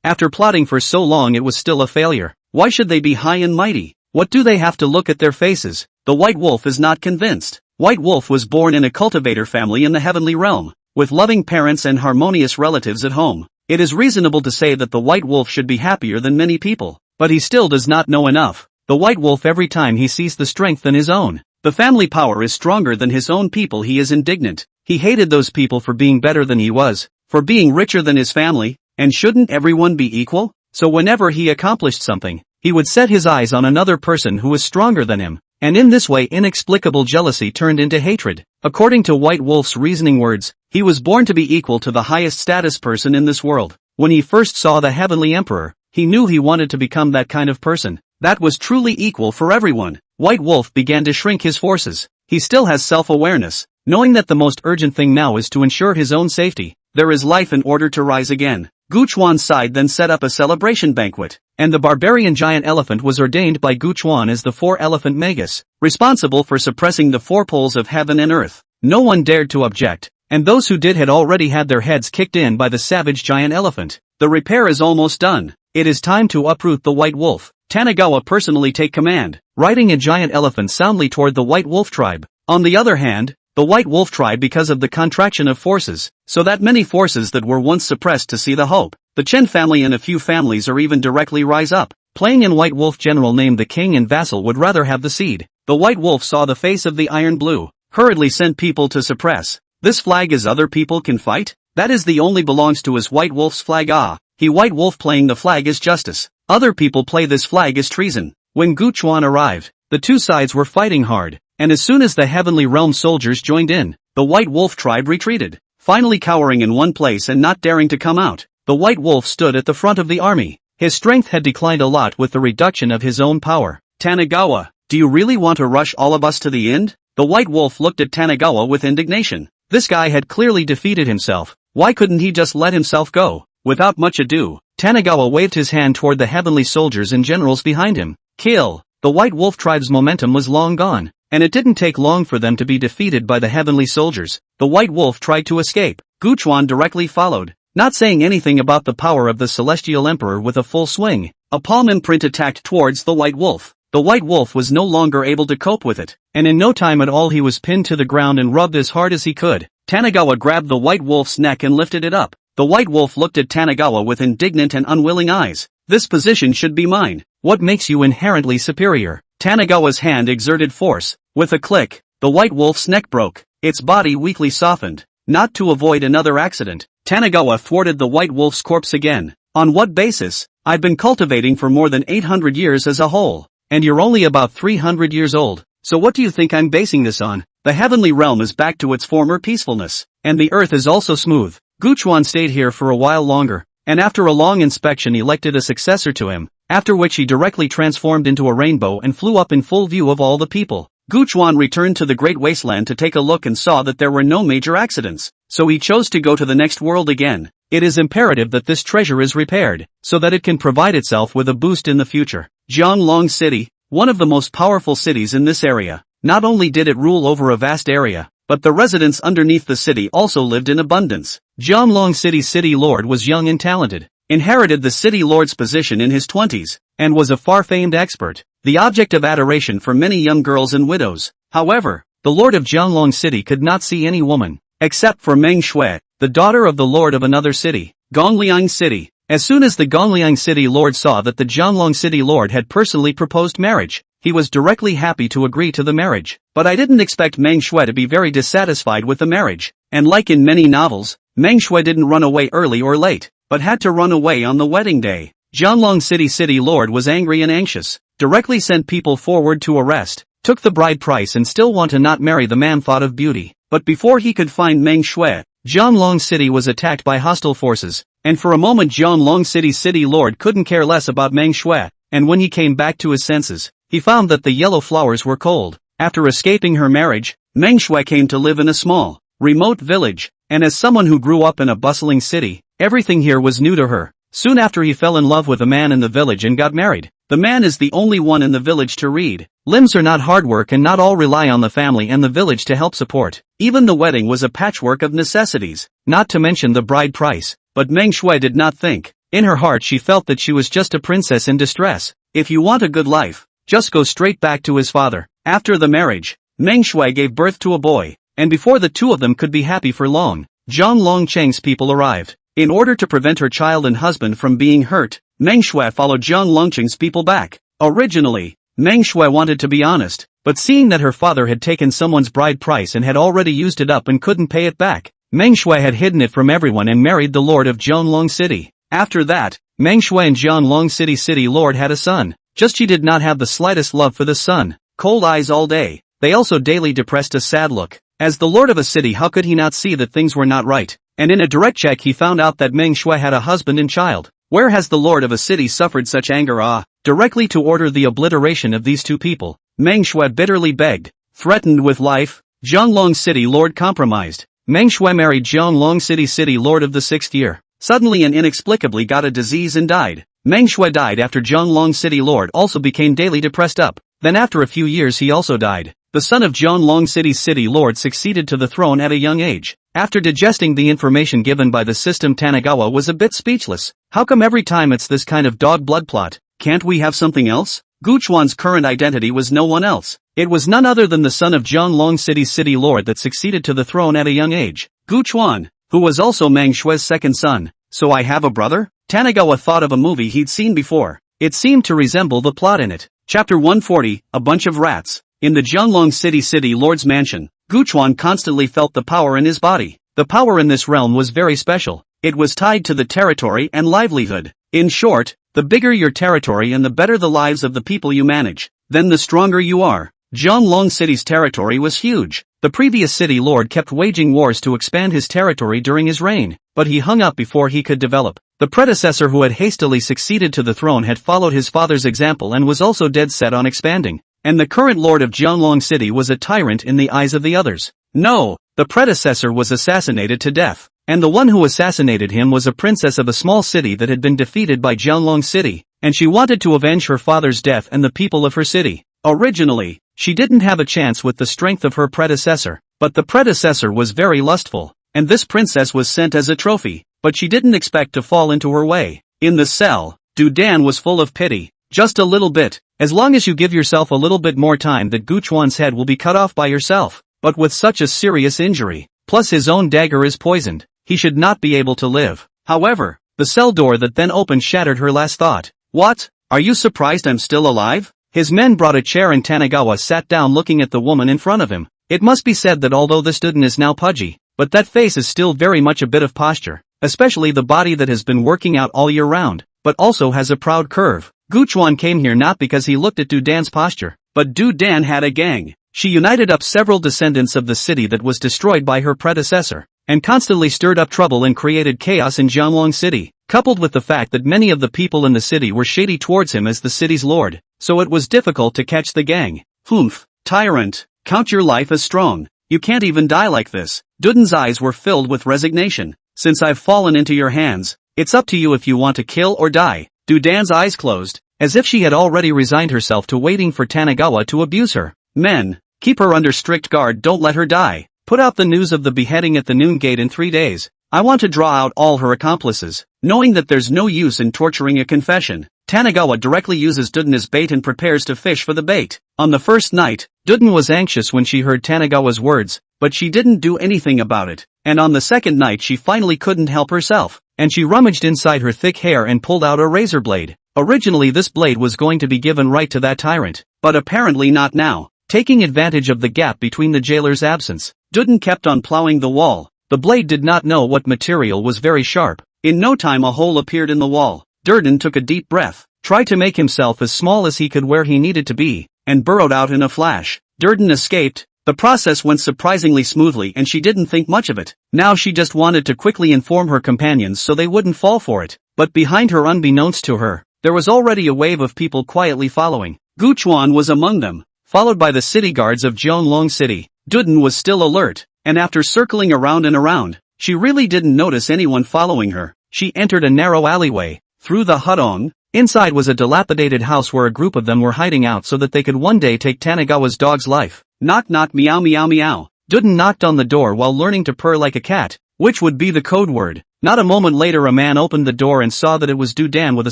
After plotting for so long it was still a failure. Why should they be high and mighty? What do they have to look at their faces? The White Wolf is not convinced. White Wolf was born in a cultivator family in the heavenly realm, with loving parents and harmonious relatives at home. It is reasonable to say that the White Wolf should be happier than many people, but he still does not know enough. The White Wolf every time he sees the strength in his own. The family power is stronger than his own people, he is indignant. He hated those people for being better than he was, for being richer than his family, and shouldn't everyone be equal? So whenever he accomplished something, he would set his eyes on another person who was stronger than him, and in this way inexplicable jealousy turned into hatred. According to White Wolf's reasoning words, he was born to be equal to the highest status person in this world. When he first saw the Heavenly Emperor, he knew he wanted to become that kind of person, that was truly equal for everyone. White Wolf began to shrink his forces. He still has self-awareness, knowing that the most urgent thing now is to ensure his own safety. There is life in order to rise again. Guchuan's side then set up a celebration banquet, and the barbarian giant elephant was ordained by Guchuan as the four-elephant magus, responsible for suppressing the four poles of heaven and earth. No one dared to object, and those who did had already had their heads kicked in by the savage giant elephant. The repair is almost done. It is time to uproot the White Wolf. Tanagawa personally take command, riding a giant elephant soundly toward the White Wolf tribe. On the other hand, the White Wolf tribe, because of the contraction of forces, so that many forces that were once suppressed to see the hope. The Chen family and a few families or even directly rise up. Playing in White Wolf general named the king and vassal would rather have the seed. The White Wolf saw the face of the iron blue, hurriedly sent people to suppress. This flag is other people can fight? That is the only belongs to his White Wolf's flag. He White Wolf playing the flag is justice. Other people play this flag as treason. When Guchuan arrived, the two sides were fighting hard, and as soon as the Heavenly Realm soldiers joined in, the White Wolf tribe retreated, finally cowering in one place and not daring to come out. The White Wolf stood at the front of the army. His strength had declined a lot with the reduction of his own power. Tanagawa, do you really want to rush all of us to the end? The White Wolf looked at Tanagawa with indignation. This guy had clearly defeated himself. Why couldn't he just let himself go? Without much ado, Tanagawa waved his hand toward the heavenly soldiers and generals behind him. Kill! The White Wolf tribe's momentum was long gone, and it didn't take long for them to be defeated by the heavenly soldiers. The White Wolf tried to escape. Guchuan directly followed, not saying anything about the power of the Celestial Emperor. With a full swing, a palm imprint attacked towards the White Wolf. The White Wolf was no longer able to cope with it, and in no time at all he was pinned to the ground and rubbed as hard as he could. Tanagawa grabbed the White Wolf's neck and lifted it up. The White Wolf looked at Tanagawa with indignant and unwilling eyes. This position should be mine. What makes you inherently superior? Tanagawa's hand exerted force. With a click, the White Wolf's neck broke. Its body weakly softened. Not to avoid another accident, Tanagawa thwarted the White Wolf's corpse again. On what basis? I've been cultivating for more than 800 years as a whole, and you're only about 300 years old. So what do you think I'm basing this on? The heavenly realm is back to its former peacefulness, and the earth is also smooth. Guchuan stayed here for a while longer, and after a long inspection elected a successor to him, after which he directly transformed into a rainbow and flew up in full view of all the people. Guchuan returned to the Great Wasteland to take a look and saw that there were no major accidents, so he chose to go to the next world again. It is imperative that this treasure is repaired, so that it can provide itself with a boost in the future. Jianglong City, one of the most powerful cities in this area. Not only did it rule over a vast area, but the residents underneath the city also lived in abundance. Jianglong City's city lord was young and talented, inherited the city lord's position in his 20s, and was a far-famed expert, the object of adoration for many young girls and widows. However, the lord of Jianglong City could not see any woman, except for Meng Shui, the daughter of the lord of another city, Gongliang City. As soon as the Gongliang City lord saw that the Jianglong City lord had personally proposed marriage, he was directly happy to agree to the marriage. But I didn't expect Meng Shui to be very dissatisfied with the marriage, and like in many novels, Meng Shui didn't run away early or late, but had to run away on the wedding day. Jianglong City lord was angry and anxious, directly sent people forward to arrest, took the bride price and still want to not marry the man thought of beauty. But before he could find Meng Shui, Jianglong City was attacked by hostile forces, and for a moment Jianglong City's city lord couldn't care less about Meng Shui, and when he came back to his senses, he found that the yellow flowers were cold. After escaping her marriage, manhwa came to live in a small, remote village, and as someone who grew up in a bustling city, everything here was new to her. Soon after he fell in love with a man in the village and got married. The man is the only one in the village to read. Limbs are not hard work and not all rely on the family and the village to help support. Even the wedding was a patchwork of necessities, not to mention the bride price. But manhwa did not think. In her heart she felt that she was just a princess in distress. If you want a good life, just go straight back to his father. After the marriage, manhwa gave birth to a boy, and before the two of them could be happy for long, Zhang Longcheng's people arrived. In order to prevent her child and husband from being hurt, manhwa followed Zhang Longcheng's people back. Originally, manhwa wanted to be honest, but seeing that her father had taken someone's bride price and had already used it up and couldn't pay it back, manhwa had hidden it from everyone and married the lord of Jianglong City. After that, manhwa and Jianglong City lord had a son. Just she did not have the slightest love for the son. Cold eyes all day. They also daily depressed a sad look. As the lord of a city, how could he not see that things were not right? And in a direct check he found out that manhwa had a husband and child. Where has the lord of a city suffered such anger? Directly to order the obliteration of these two people. Manhwa bitterly begged, threatened with life. Jianglong City lord compromised. Manhwa married Jianglong City lord of the 6th year. Suddenly and inexplicably got a disease and died. Manhwa died after Jianglong City lord also became daily depressed up. Then after a few years he also died. The son of Jianglong City lord succeeded to the throne at a young age. After digesting the information given by the system, Tanagawa was a bit speechless. How come every time it's this kind of dog blood plot? Can't we have something else? Guchuan's current identity was no one else. It was none other than the son of Jianglong City lord that succeeded to the throne at a young age. Guchuan, who was also manhwa's second son. So I have a brother? Tanagawa thought of a movie he'd seen before. It seemed to resemble the plot in it. Chapter 140, A Bunch of Rats. In the Jianglong City lord's mansion, Guchuan constantly felt the power in his body. The power in this realm was very special. It was tied to the territory and livelihood. In short, the bigger your territory and the better the lives of the people you manage, then the stronger you are. Jianglong City's territory was huge. The previous city lord kept waging wars to expand his territory during his reign, but he hung up before he could develop. The predecessor who had hastily succeeded to the throne had followed his father's example and was also dead set on expanding. And the current lord of Jianglong City was a tyrant in the eyes of the others. No, the predecessor was assassinated to death, and the one who assassinated him was a princess of a small city that had been defeated by Jianglong City, and she wanted to avenge her father's death and the people of her city. Originally, she didn't have a chance with the strength of her predecessor, but the predecessor was very lustful, and this princess was sent as a trophy, but she didn't expect to fall into her way. In the cell, Dudan was full of pity. Just a little bit, as long as you give yourself a little bit more time, that Guchuan's head will be cut off by yourself. But with such a serious injury, plus his own dagger is poisoned, he should not be able to live. However, the cell door that then opened shattered her last thought. What? Are you surprised I'm still alive? His men brought a chair and Tanagawa sat down looking at the woman in front of him. It must be said that although this Duden is now pudgy, but that face is still very much a bit of posture, especially the body that has been working out all year round, but also has a proud curve. Guchuan came here not because he looked at Dudan's posture, but Dudan had a gang. She united up several descendants of the city that was destroyed by her predecessor, and constantly stirred up trouble and created chaos in Jianglong City, coupled with the fact that many of the people in the city were shady towards him as the city's lord, so it was difficult to catch the gang. Humph, tyrant, count your life as strong. You can't even die like this. Dudan's eyes were filled with resignation. Since I've fallen into your hands, it's up to you if you want to kill or die. Dudan's eyes closed, as if she had already resigned herself to waiting for Tanagawa to abuse her. Men, keep her under strict guard, don't let her die. Put out the news of the beheading at the noon gate in 3 days. I want to draw out all her accomplices. Knowing that there's no use in torturing a confession, Tanagawa directly uses Duden as bait and prepares to fish for the bait. On the first night, Duden was anxious when she heard Tanagawa's words, but she didn't do anything about it. And on the second night she finally couldn't help herself, and she rummaged inside her thick hair and pulled out a razor blade. Originally this blade was going to be given right to that tyrant, but apparently not now. Taking advantage of the gap between the jailer's absence, Duden kept on plowing the wall. The blade did not know what material was very sharp. In no time a hole appeared in the wall. Duden took a deep breath, tried to make himself as small as he could where he needed to be, and burrowed out in a flash. Duden escaped. The process went surprisingly smoothly and she didn't think much of it. Now she just wanted to quickly inform her companions so they wouldn't fall for it. But behind her, unbeknownst to her, there was already a wave of people quietly following. Guchuan was among them, followed by the city guards of Jianglong City. Dudon was still alert, and after circling around and around, she really didn't notice anyone following her. She entered a narrow alleyway, through the hutong. Inside was a dilapidated house where a group of them were hiding out so that they could one day take Tanagawa's dog's life. Knock knock meow meow meow. Dudon knocked on the door while learning to purr like a cat, which would be the code word. Not a moment later a man opened the door and saw that it was Dudan with a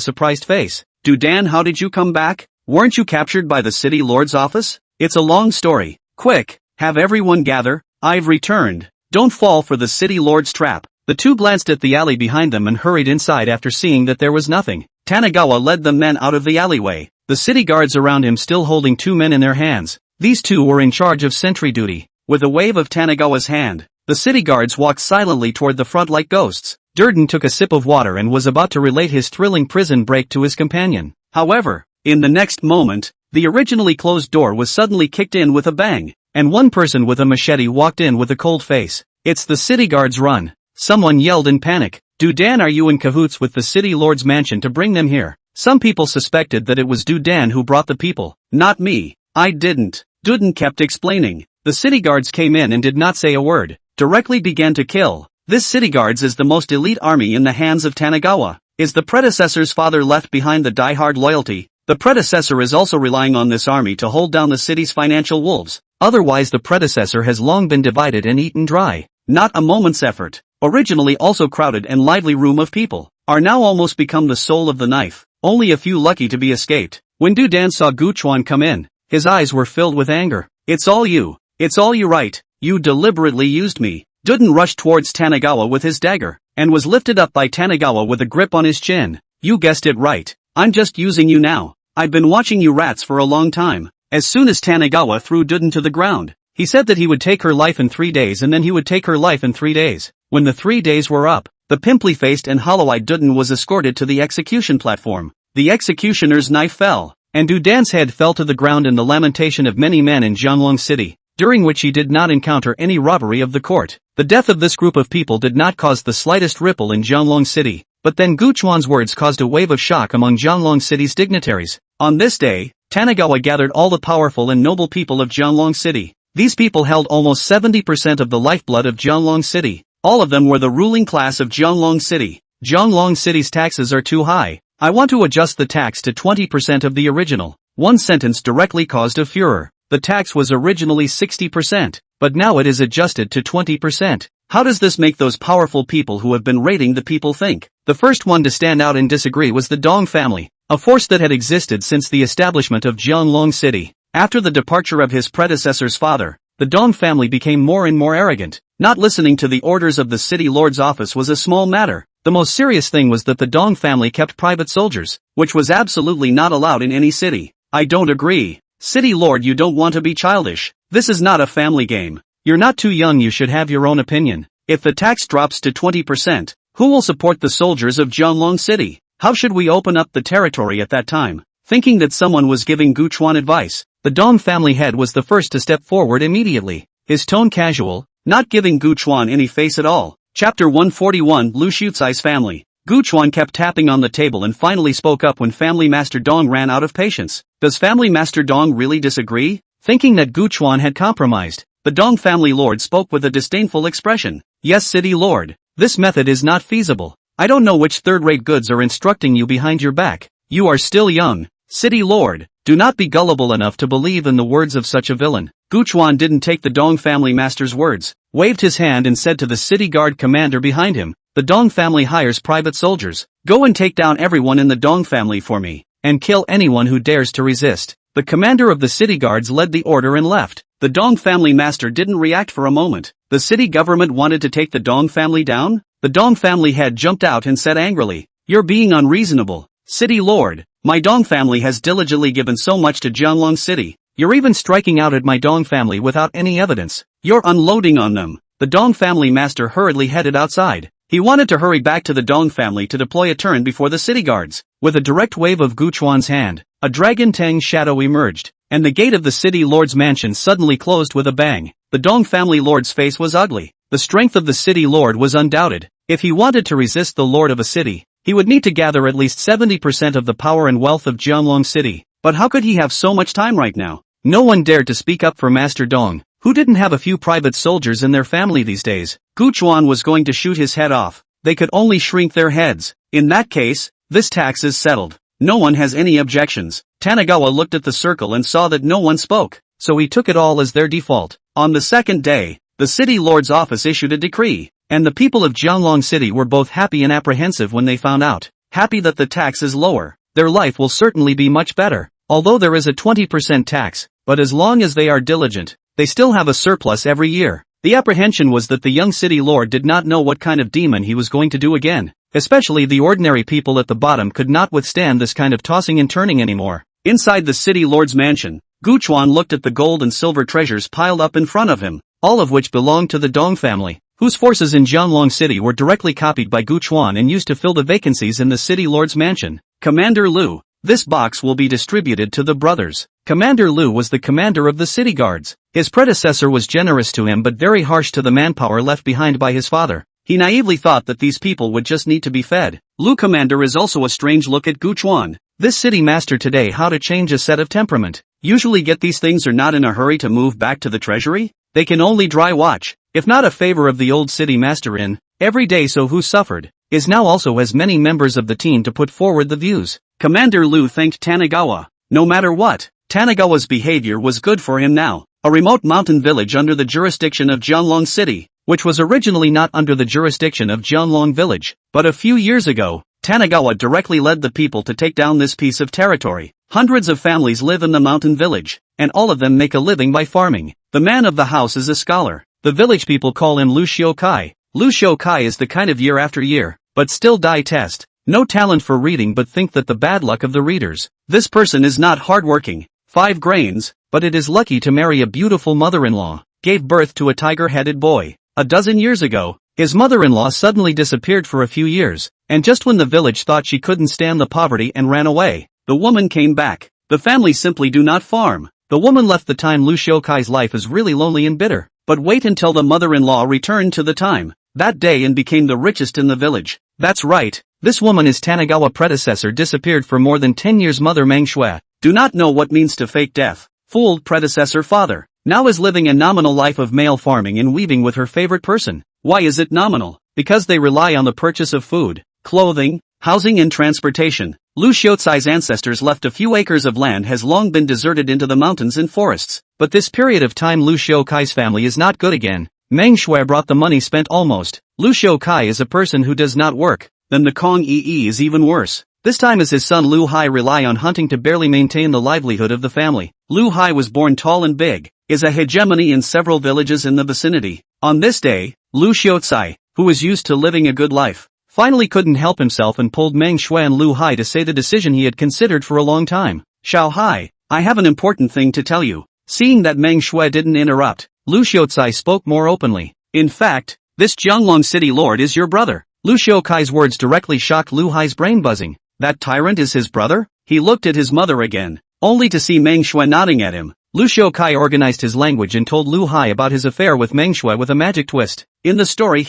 surprised face. Dudan, how did you come back? Weren't you captured by the city lord's office? It's a long story. Quick, have everyone gather, I've returned. Don't fall for the city lord's trap. The two glanced at the alley behind them and hurried inside after seeing that there was nothing. Tanagawa led the men out of the alleyway, the city guards around him still holding two men in their hands. These two were in charge of sentry duty. With a wave of Tanagawa's hand, the city guards walked silently toward the front like ghosts. Durden took a sip of water and was about to relate his thrilling prison break to his companion. However, in the next moment, the originally closed door was suddenly kicked in with a bang, and one person with a machete walked in with a cold face. It's the city guards' run. Someone yelled in panic. Dudan, are you in cahoots with the city lord's mansion to bring them here? Some people suspected that it was Dudan who brought the people. Not me. I didn't. Duden kept explaining. The city guards came in and did not say a word, directly began to kill. This city guards is the most elite army in the hands of Tanagawa. Is the predecessor's father left behind the die-hard loyalty? The predecessor is also relying on this army to hold down the city's financial wolves. Otherwise the predecessor has long been divided and eaten dry. Not a moment's effort. Originally also crowded and lively room of people, are now almost become the soul of the knife. Only a few lucky to be escaped. When Dudan saw Guchuan come in, his eyes were filled with anger. It's all you. It's all you, right? You deliberately used me. Duden rushed towards Tanagawa with his dagger, and was lifted up by Tanagawa with a grip on his chin. You guessed it right. I'm just using you now. I've been watching you rats for a long time. As soon as Tanagawa threw Duden to the ground, he said that he would take her life in 3 days and then he would take her life in 3 days. When the 3 days were up, the pimply-faced and hollow-eyed Duden was escorted to the execution platform. The executioner's knife fell, and Dudan's head fell to the ground in the lamentation of many men in Jianglong City, during which he did not encounter any robbery of the court. The death of this group of people did not cause the slightest ripple in Jianglong City, but then Guchuan's words caused a wave of shock among Jianglong City's dignitaries. On this day, Tanagawa gathered all the powerful and noble people of Jianglong City. These people held almost 70% of the lifeblood of Jianglong City. All of them were the ruling class of Jianglong City. Jianglong City's taxes are too high. I want to adjust the tax to 20% of the original. One sentence directly caused a furor. The tax was originally 60%, but now it is adjusted to 20%. How does this make those powerful people who have been raiding the people think? The first one to stand out and disagree was the Dong family, a force that had existed since the establishment of Jianglong City. After the departure of his predecessor's father, the Dong family became more and more arrogant. Not listening to the orders of the city lord's office was a small matter. The most serious thing was that the Dong family kept private soldiers, which was absolutely not allowed in any city. I don't agree. City lord, you don't want to be childish. This is not a family game. You're not too young, you should have your own opinion. If the tax drops to 20%, who will support the soldiers of Jianglong City? How should we open up the territory at that time? Thinking that someone was giving Guchuan advice, the Dong family head was the first to step forward immediately. His tone casual, not giving Guchuan any face at all. Chapter 141, Lu Shucai's family. Guchuan kept tapping on the table and finally spoke up when Family Master Dong ran out of patience. Does Family Master Dong really disagree? Thinking that Guchuan had compromised, the Dong family lord spoke with a disdainful expression. Yes, city lord. This method is not feasible. I don't know which third-rate goods are instructing you behind your back. You are still young. City lord, do not be gullible enough to believe in the words of such a villain. Guchuan didn't take the Dong family master's words, waved his hand and said to the city guard commander behind him, the Dong family hires private soldiers. Go and take down everyone in the Dong family for me, and kill anyone who dares to resist. The commander of the city guards led the order and left. The Dong family master didn't react for a moment. The city government wanted to take the Dong family down? The Dong family head jumped out and said angrily, you're being unreasonable. City lord, my Dong family has diligently given so much to Jianglong City. You're even striking out at my Dong family without any evidence. You're unloading on them. The Dong family master hurriedly headed outside. He wanted to hurry back to the Dong family to deploy a turn before the city guards. With a direct wave of Guchuan's hand, a Dragon Tang shadow emerged, and the gate of the city lord's mansion suddenly closed with a bang. The Dong family lord's face was ugly. The strength of the city lord was undoubted. If he wanted to resist the lord of a city, he would need to gather at least 70% of the power and wealth of Jianglong City. But how could he have so much time right now? No one dared to speak up for Master Dong. Who didn't have a few private soldiers in their family these days? Gu Chuan was going to shoot his head off. They could only shrink their heads. In that case, this tax is settled. No one has any objections. Tanagawa looked at the circle and saw that no one spoke, so he took it all as their default. On the second day, the city lord's office issued a decree, and the people of Jianglong City were both happy and apprehensive when they found out. Happy that the tax is lower. Their life will certainly be much better. Although there is a 20% tax, but as long as they are diligent, they still have a surplus every year. The apprehension was that the young city lord did not know what kind of demon he was going to do again. Especially the ordinary people at the bottom could not withstand this kind of tossing and turning anymore. Inside the city lord's mansion, Gu Chuan looked at the gold and silver treasures piled up in front of him, all of which belonged to the Dong family, whose forces in Jianglong City were directly copied by Gu Chuan and used to fill the vacancies in the city lord's mansion. Commander Lu, this box will be distributed to the brothers. Commander Lu was the commander of the city guards. His predecessor was generous to him but very harsh to the manpower left behind by his father. He naively thought that these people would just need to be fed. Lu Commander is also a strange look at Gu Chuan. This city master today how to change a set of temperament. Usually get these things are not in a hurry to move back to the treasury. They can only dry watch, if not a favor of the old city master in every day. So who suffered is now also has many members of the team to put forward the views. Commander Lu thanked Tanagawa. No matter what, Tanagawa's behavior was good for him now. A remote mountain village under the jurisdiction of Jianglong City, which was originally not under the jurisdiction of Jianglong Village, but a few years ago, Tanagawa directly led the people to take down this piece of territory. Hundreds of families live in the mountain village, and all of them make a living by farming. The man of the house is a scholar. The village people call him Lu Xiukai. Lu Xiukai is the kind of year after year, but still die test. No talent for reading but think that the bad luck of the readers. This person is not hardworking. 5 grains, but it is lucky to marry a beautiful mother-in-law. Gave birth to a tiger-headed boy. A dozen years ago, his mother-in-law suddenly disappeared for a few years, and just when the village thought she couldn't stand the poverty and ran away, the woman came back. The family simply do not farm. The woman left the time Lu Xiukai's life is really lonely and bitter. But wait until the mother-in-law returned to the time that day and became the richest in the village. That's right, this woman is Tanagawa predecessor disappeared for more than 10 years mother Manhwa. Do not know what means to fake death. Fooled predecessor father. Now is living a nominal life of male farming and weaving with her favorite person. Why is it nominal? Because they rely on the purchase of food, clothing, housing and transportation. Lu Xiucai's ancestors left a few acres of land has long been deserted into the mountains and forests. But this period of time Lu Xiucai's family is not good again. Meng Shui brought the money spent almost. Lu Xiucai is a person who does not work. Then the Kong Yi is even worse. This time as his son Lu Hai rely on hunting to barely maintain the livelihood of the family. Lu Hai was born tall and big, is a hegemony in several villages in the vicinity. On this day, Lu Xiucai, who was used to living a good life, finally couldn't help himself and pulled Meng Shui and Lu Hai to say the decision he had considered for a long time. Xiao Hai, I have an important thing to tell you. Seeing that Meng Shui didn't interrupt, Lu Xiucai spoke more openly. In fact, this Jianglong City Lord is your brother. Lu Xiukai's words directly shocked Lu Hai's brain buzzing. That tyrant is his brother? He looked at his mother again, only to see Meng Shui nodding at him. Lu Xiukai organized his language and told Lu Hai about his affair with Meng Shui with a magic twist. In the story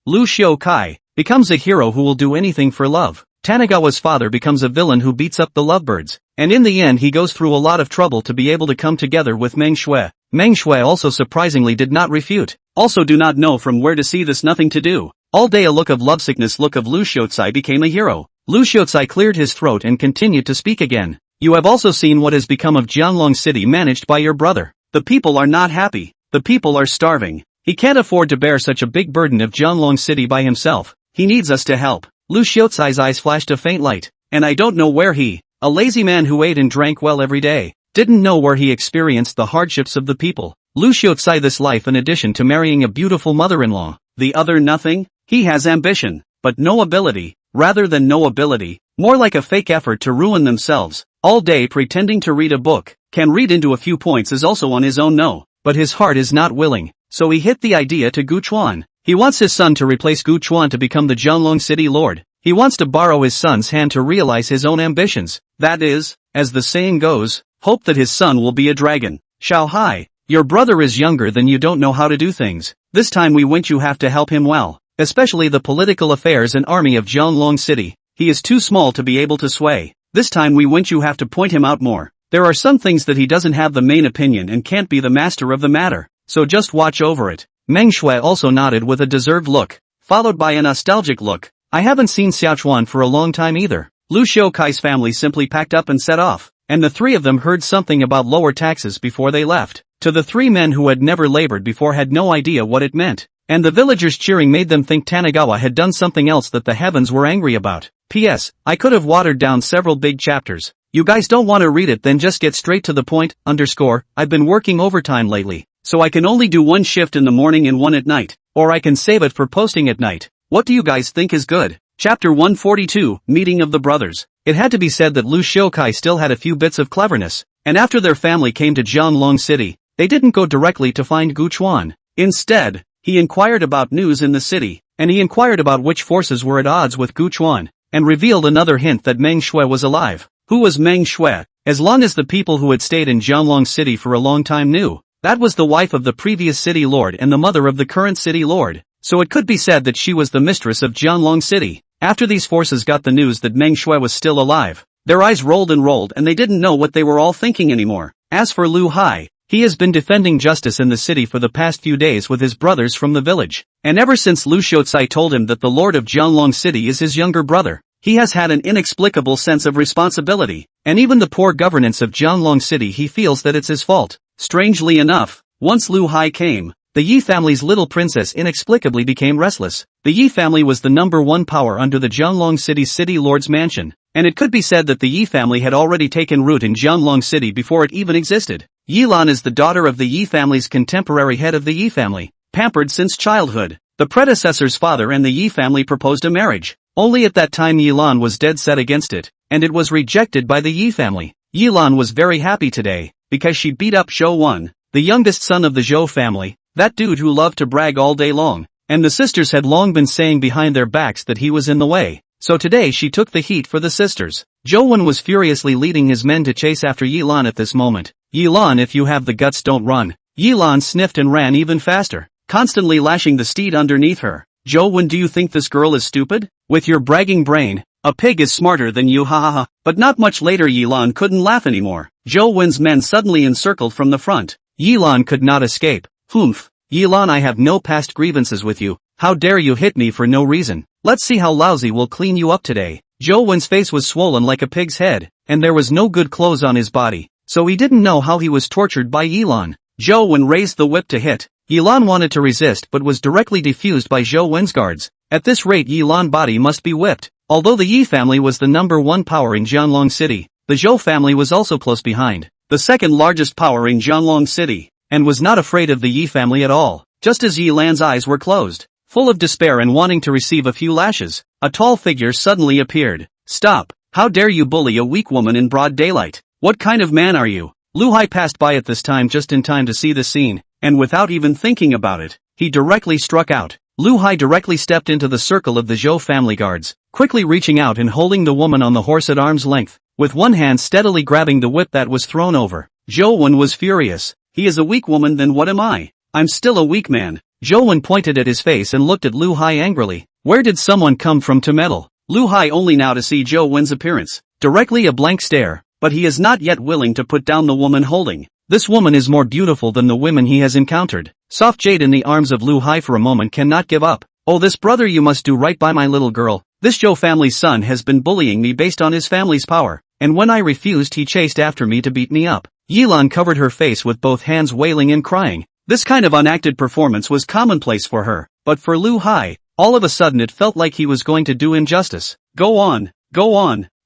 Lu Xiukai, becomes a hero who will do anything for love. Tanagawa's father becomes a villain who beats up the lovebirds, and in the end he goes through a lot of trouble to be able to come together with Meng Shui. Meng Shui also surprisingly did not refute. Also do not know from where to see this nothing to do. All day a look of lovesickness look of Lu Xiucai became a hero. Lu Xiucai cleared his throat and continued to speak again. You have also seen what has become of Jianglong City managed by your brother. The people are not happy. The people are starving. He can't afford to bear such a big burden of Jianglong City by himself. He needs us to help. Lu Xiucai's eyes flashed a faint light. And I don't know where he, a lazy man who ate and drank well every day, didn't know where he experienced the hardships of the people. Lu Xiucai this life in addition to marrying a beautiful mother-in-law. The other nothing? He has ambition, but no ability. Rather than no ability, more like a fake effort to ruin themselves, all day pretending to read a book, can read into a few points is also on his own no, but his heart is not willing, so he hit the idea to Gu Chuan. He wants his son to replace Gu Chuan to become the Jianglong City Lord. He wants to borrow his son's hand to realize his own ambitions, that is, as the saying goes, hope that his son will be a dragon. Xiao Hai, your brother is younger than you don't know how to do things. This time we went you have to help him well. Especially the political affairs and army of Jianglong City. He is too small to be able to sway. This time we went you have to point him out more. There are some things that he doesn't have the main opinion and can't be the master of the matter. so just watch over it. Meng Shui also nodded with a deserved look, followed by a nostalgic look. I haven't seen Xiaochuan for a long time either. Lu Xiaokai's family simply packed up and set off, and the three of them heard something about lower taxes before they left. To the three men who had never labored before had no idea what it meant, and the villagers cheering made them think Tanagawa had done something else that the heavens were angry about. P.S. I could have watered down several big chapters. You guys don't want to read it, then just get straight to the point. I've been working overtime lately, so I can only do one shift in the morning and one at night, or I can save it for posting at night. What do you guys think is good? Chapter 142, Meeting of the Brothers. It had to be said that Lu Xiaokai still had a few bits of cleverness, and after their family came to Jianlong City, they didn't go directly to find Gu Chuan. Instead, he inquired about news in the city, and he inquired about which forces were at odds with Gu Chuan, and revealed another hint that Meng Shui was alive. Who was Meng Shui? As long as the people who had stayed in Jianlong City for a long time knew, that was the wife of the previous city lord and the mother of the current city lord, so it could be said that she was the mistress of Jianlong City. After these forces got the news that Meng Shui was still alive, their eyes rolled and they didn't know what they were all thinking anymore. As for Lu Hai, he has been defending justice in the city for the past few days with his brothers from the village, and ever since Lu Xiaocai told him that the lord of Jianlong City is his younger brother, he has had an inexplicable sense of responsibility, and even the poor governance of Jianlong City he feels that it's his fault. Strangely enough, once Lu Hai came, the Yi family's little princess inexplicably became restless. The Yi family was the number one power under the Jianlong City city lord's mansion, and it could be said that the Yi family had already taken root in Jianlong City before it even existed. Yilan is the daughter of the Yi family's contemporary head of the Yi family, pampered since childhood. The predecessor's father and the Yi family proposed a marriage. Only at that time Yilan was dead set against it, and it was rejected by the Yi family. Yilan was very happy today, because she beat up Zhou Wen, the youngest son of the Zhou family, that dude who loved to brag all day long, and the sisters had long been saying behind their backs that he was in the way, so today she took the heat for the sisters. Zhou Wen was furiously leading his men to chase after Yilan at this moment. Yilan, if you have the guts, don't run. Yilan sniffed and ran even faster, constantly lashing the steed underneath her. Zhou Wen, do you think this girl is stupid? With your bragging brain, a pig is smarter than you, ha ha ha. But not much later Yilan couldn't laugh anymore. Zhou Wen's men suddenly encircled from the front. Yilan could not escape. Humph. Yilan, I have no past grievances with you. How dare you hit me for no reason? Let's see how lousy we'll clean you up today. Zhou Wen's face was swollen like a pig's head, and there was no good clothes on his body, so he didn't know how he was tortured by Yilan. Zhou Wen raised the whip to hit. Yilan wanted to resist but was directly defused by Zhou Wen's guards. At this rate Yilan's body must be whipped. Although the Yi family was the number one power in Jianlong City, the Zhou family was also close behind, the second largest power in Jianlong City, and was not afraid of the Yi family at all. Just as Yilan's eyes were closed, full of despair and wanting to receive a few lashes, a tall figure suddenly appeared. Stop! How dare you bully a weak woman in broad daylight? What kind of man are you? Lu Hai passed by at this time just in time to see the scene, and without even thinking about it, he directly struck out. Lu Hai directly stepped into the circle of the Zhou family guards, quickly reaching out and holding the woman on the horse at arm's length, with one hand steadily grabbing the whip that was thrown over. Zhou Wen was furious. He is a weak woman, then what am I? I'm still a weak man. Zhou Wen pointed at his face and looked at Lu Hai angrily. Where did someone come from to meddle? Lu Hai only now to see Zhou Wen's appearance. Directly a blank stare, but he is not yet willing to put down the woman holding. This woman is more beautiful than the women he has encountered. Soft jade in the arms of Lu Hai for a moment cannot give up. Oh, this brother, you must do right by my little girl. This Zhou family's son has been bullying me based on his family's power, and when I refused he chased after me to beat me up. Yilan covered her face with both hands, wailing and crying. This kind of unacted performance was commonplace for her, but for Lu Hai, all of a sudden it felt like he was going to do injustice. Go on,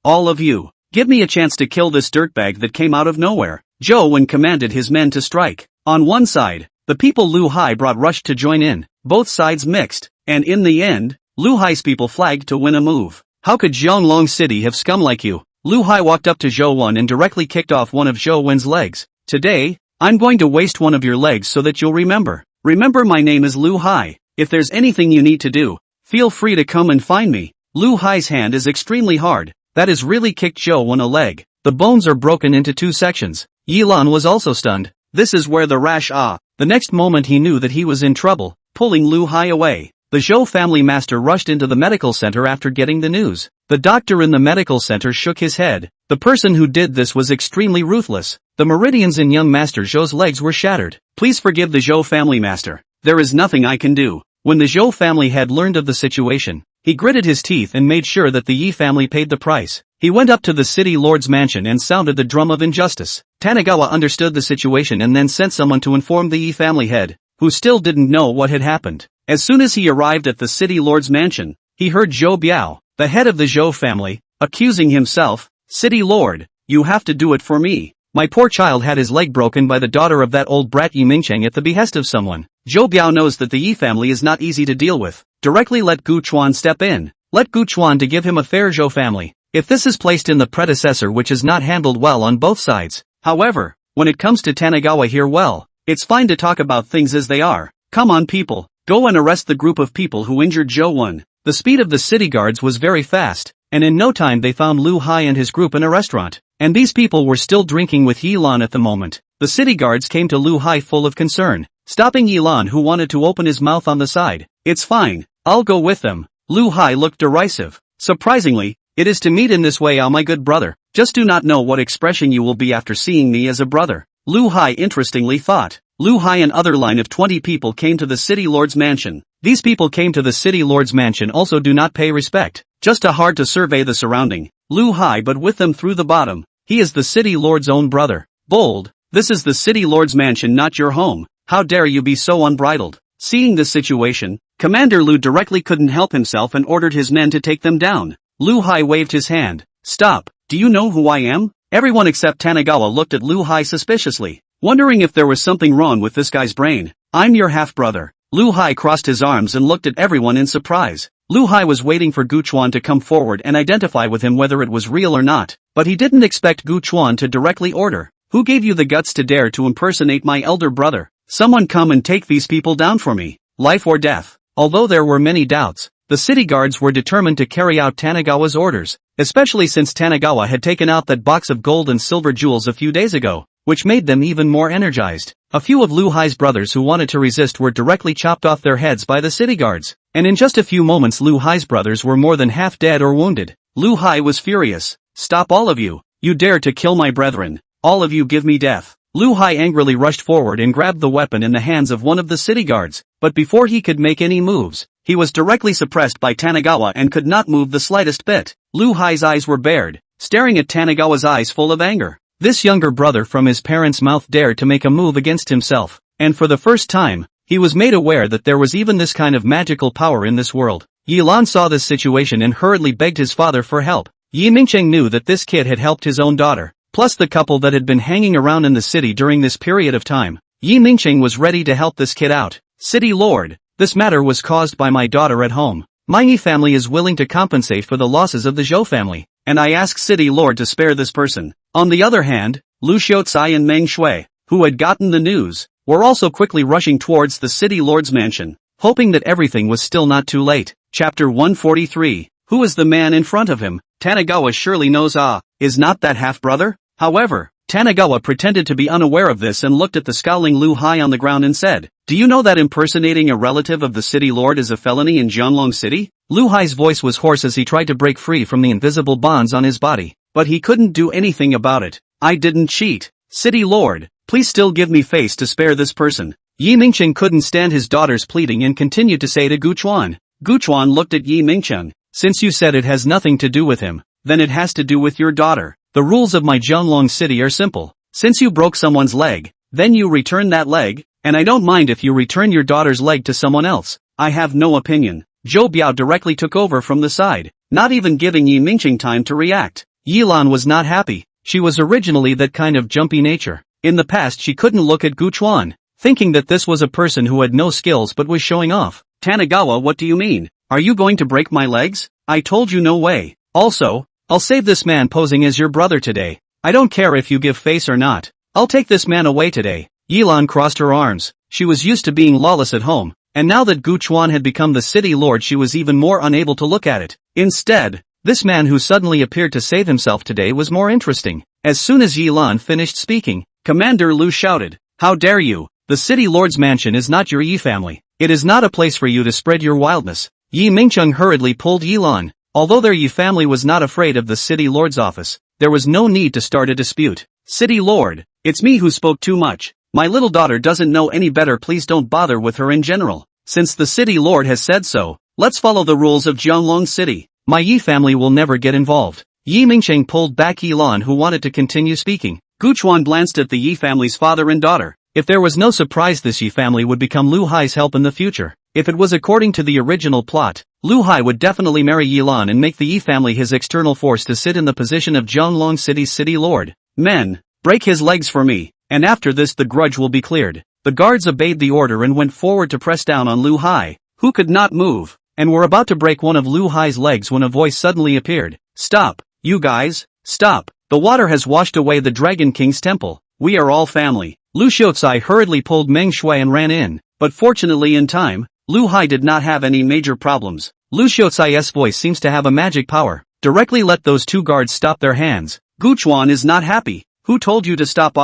all of you. Give me a chance to kill this dirtbag that came out of nowhere. Zhou Wen commanded his men to strike. On one side, the people Lu Hai brought rushed to join in, both sides mixed, and in the end, Lu Hai's people flagged to win a move. How could Jianlong City have scum like you? Lu Hai walked up to Zhou Wen and directly kicked off one of Zhou Wen's legs. Today, I'm going to waste one of your legs so that you'll remember. Remember, my name is Lu Hai. If there's anything you need to do, feel free to come and find me. Lu Hai's hand is extremely hard. That has really kicked Zhou Wen a leg. The bones are broken into two sections. Yilan was also stunned. This is where the rash The next moment he knew that he was in trouble, pulling Lu Hai away. The Zhou family master rushed into the medical center after getting the news. The doctor in the medical center shook his head. The person who did this was extremely ruthless. The meridians in young Master Zhou's legs were shattered. Please forgive the Zhou family, master. There is nothing I can do. When the Zhou family had learned of the situation, he gritted his teeth and made sure that the Yi family paid the price. He went up to the city lord's mansion and sounded the drum of injustice. Tanagawa understood the situation and then sent someone to inform the Yi family head, who still didn't know what had happened. As soon as he arrived at the city lord's mansion, he heard Zhou Biao, the head of the Zhou family, accusing himself, "City lord, you have to do it for me. My poor child had his leg broken by the daughter of that old brat Yi Mingcheng at the behest of someone." Zhou Biao knows that the Yi family is not easy to deal with. Directly let Gu Chuan step in. Let Gu Chuan to give him a fair Zhou family. If this is placed in the predecessor, which is not handled well on both sides. However, when it comes to Tanagawa here, well, it's fine to talk about things as they are. Come on people, go and arrest the group of people who injured Zhou Wen. The speed of the city guards was very fast, and in no time they found Lu Hai and his group in a restaurant. And these people were still drinking with Yilan at the moment. The city guards came to Lu Hai full of concern, stopping Yilan, who wanted to open his mouth on the side. "It's fine, I'll go with them." Lu Hai looked derisive. "Surprisingly, it is to meet in this way, my good brother. Just do not know what expression you will be after seeing me as a brother." Lu Hai interestingly thought. Lu Hai and other line of 20 people came to the city lord's mansion. These people came to the city lord's mansion also do not pay respect, just too hard to survey the surrounding. Lu Hai but with them through the bottom. He is the city lord's own brother. Bold, this is the city lord's mansion, not your home. How dare you be so unbridled? Seeing this situation, Commander Lu directly couldn't help himself and ordered his men to take them down. Lu Hai waved his hand. "Stop, do you know who I am?" Everyone except Tanagawa looked at Lu Hai suspiciously, wondering if there was something wrong with this guy's brain. "I'm your half-brother." Lu Hai crossed his arms and looked at everyone in surprise. Lu Hai was waiting for Gu Chuan to come forward and identify with him whether it was real or not, but he didn't expect Gu Chuan to directly order, "Who gave you the guts to dare to impersonate my elder brother? Someone come and take these people down for me, life or death." Although there were many doubts, the city guards were determined to carry out Tanagawa's orders, especially since Tanagawa had taken out that box of gold and silver jewels a few days ago, which made them even more energized. A few of Lu Hai's brothers who wanted to resist were directly chopped off their heads by the city guards, and in just a few moments Lu Hai's brothers were more than half dead or wounded. Lu Hai was furious. "Stop, all of you! You dare to kill my brethren! All of you give me death!" Lu Hai angrily rushed forward and grabbed the weapon in the hands of one of the city guards, but before he could make any moves, he was directly suppressed by Tanagawa and could not move the slightest bit. Lu Hai's eyes were bared, staring at Tanagawa's eyes full of anger. This younger brother from his parents' mouth dared to make a move against himself, and for the first time, he was made aware that there was even this kind of magical power in this world. Yilan saw this situation and hurriedly begged his father for help. Yi Mingcheng knew that this kid had helped his own daughter, plus the couple that had been hanging around in the city during this period of time. Yi Mingcheng was ready to help this kid out. "City Lord, this matter was caused by my daughter at home. My Yi family is willing to compensate for the losses of the Zhou family, and I ask City Lord to spare this person." On the other hand, Lu Xiaocai and Meng Shui, who had gotten the news, were also quickly rushing towards the city lord's mansion, hoping that everything was still not too late. Chapter 143. Who is the man in front of him? Tanagawa surely knows. Is not that half-brother? However, Tanagawa pretended to be unaware of this and looked at the scowling Lu Hai on the ground and said, "Do you know that impersonating a relative of the city lord is a felony in Jianlong City?" Lu Hai's voice was hoarse as he tried to break free from the invisible bonds on his body, but he couldn't do anything about it. "I didn't cheat. City lord, please still give me face to spare this person." Yi Mingcheng couldn't stand his daughter's pleading and continued to say to Gu Chuan. Gu Chuan looked at Yi Mingcheng. "Since you said it has nothing to do with him, then it has to do with your daughter. The rules of my Jianlong City are simple. Since you broke someone's leg, then you return that leg, and I don't mind if you return your daughter's leg to someone else. I have no opinion." Zhou Biao directly took over from the side, not even giving Yi Mingcheng time to react. Yilan was not happy. She was originally that kind of jumpy nature. In the past she couldn't look at Gu Chuan, thinking that this was a person who had no skills but was showing off. "Tanagawa, what do you mean? Are you going to break my legs? I told you no way. Also, I'll save this man posing as your brother today. I don't care if you give face or not. I'll take this man away today." Yilan crossed her arms. She was used to being lawless at home, and now that Gu Chuan had become the city lord she was even more unable to look at it. Instead, this man who suddenly appeared to save himself today was more interesting. As soon as Yilan finished speaking, Commander Lu shouted, "How dare you! The city lord's mansion is not your Yi family. It is not a place for you to spread your wildness." Yi Mingcheng hurriedly pulled Yilan. Although their Yi family was not afraid of the city lord's office, there was no need to start a dispute. City Lord, it's me who spoke too much. My little daughter doesn't know any better, please don't bother with her in general. Since the City Lord has said so, let's follow the rules of Jianglong City. My Yi family will never get involved. Yi Mingcheng pulled back Yilan, who wanted to continue speaking. Gu Chuan glanced at the Yi family's father and daughter. If there was no surprise, this Yi family would become Lu Hai's help in the future. If it was according to the original plot, Lu Hai would definitely marry Yilan and make the Yi family his external force to sit in the position of Jianglong City's city lord. Men, break his legs for me, and after this the grudge will be cleared. The guards obeyed the order and went forward to press down on Lu Hai, who could not move, and were about to break one of Lu Hai's legs when a voice suddenly appeared. Stop, you guys, stop. The water has washed away the Dragon King's temple. We are all family. Lu Xiaocai hurriedly pulled Meng Shui and ran in, but fortunately in time, Lu Hai did not have any major problems. Lu Xiaocai's voice seems to have a magic power. Directly let those two guards stop their hands. Gu Chuan is not happy. Who told you to stop?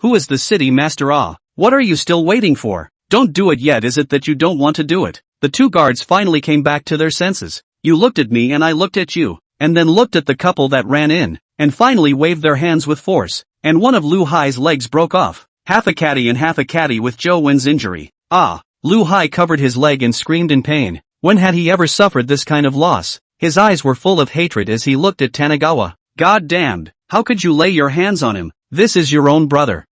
Who is the city master? What are you still waiting for? Don't do it yet. Is it that you don't want to do it? The two guards finally came back to their senses. You looked at me and I looked at you, and then looked at the couple that ran in, and finally waved their hands with force, and one of Lu Hai's legs broke off. Half a caddy and half a caddy with Zhou Wen's injury. Lu Hai covered his leg and screamed in pain. When had he ever suffered this kind of loss? His eyes were full of hatred as he looked at Tanagawa. God damned, how could you lay your hands on him? This is your own brother.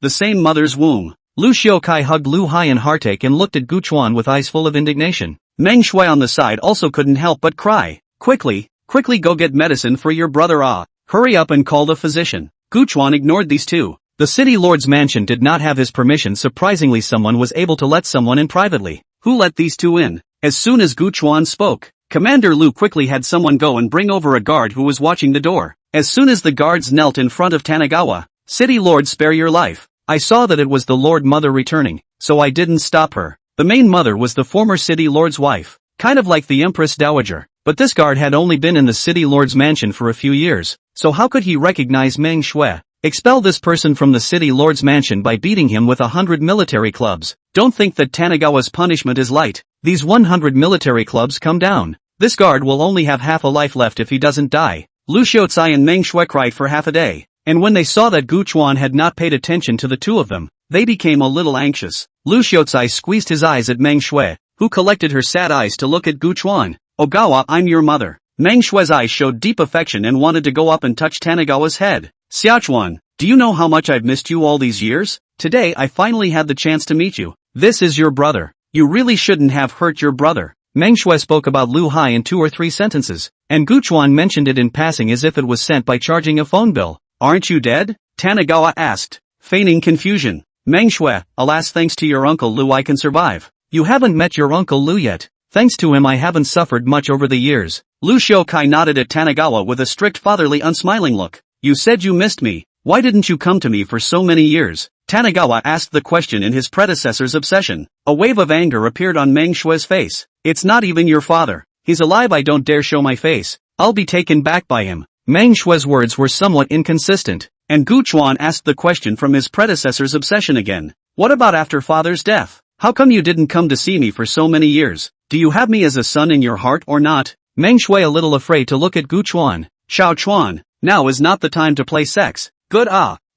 The same mother's womb. Lu Xiaocai hugged Lu Hai in heartache and looked at Gu Chuan with eyes full of indignation. Meng Shui on the side also couldn't help but cry. Quickly go get medicine for your brother. Hurry up and call the physician. Gu Chuan ignored these two. The city lord's mansion did not have his permission. Surprisingly, someone was able to let someone in privately. Who let these two in? As soon as Gu Chuan spoke, Commander Lu quickly had someone go and bring over a guard who was watching the door. As soon as the guards knelt in front of Tanagawa, City Lord, spare your life. I saw that it was the Lord Mother returning, so I didn't stop her. The main mother was the former City Lord's wife, kind of like the Empress Dowager, but this guard had only been in the City Lord's mansion for a few years, so how could he recognize Meng Shui? Expel this person from the City Lord's mansion by beating him with 100 military clubs. Don't think that Tanagawa's punishment is light. These 100 military clubs come down. This guard will only have half a life left if he doesn't die. Lu Xiaocai and Meng Shui cried for half a day, and when they saw that Gu Chuan had not paid attention to the two of them, they became a little anxious. Lu Xiaocai squeezed his eyes at Meng Shui, who collected her sad eyes to look at Gu Chuan. Ogawa, I'm your mother. Meng Shui's eyes showed deep affection and wanted to go up and touch Tanagawa's head. Xiaochuan, do you know how much I've missed you all these years? Today I finally had the chance to meet you. This is your brother. You really shouldn't have hurt your brother. Meng Shui spoke about Lu Hai in 2 or 3 sentences, and Gu Chuan mentioned it in passing as if it was sent by charging a phone bill. Aren't you dead? Tanagawa asked, feigning confusion. Meng Shui, alas, thanks to your uncle Lu I can survive. You haven't met your uncle Lu yet. Thanks to him I haven't suffered much over the years. Lu Xiaocai nodded at Tanagawa with a strict fatherly unsmiling look. You said you missed me. Why didn't you come to me for so many years? Tanagawa asked the question in his predecessor's obsession. A wave of anger appeared on Meng Shui's face. It's not even your father. He's alive. I don't dare show my face. I'll be taken back by him. Meng Shui's words were somewhat inconsistent, and Gu Chuan asked the question from his predecessor's obsession again. What about after father's death? How come you didn't come to see me for so many years? Do you have me as a son in your heart or not? Meng Shui, a little afraid to look at Gu Chuan. Xiao Chuan, now is not the time to play sex. Good.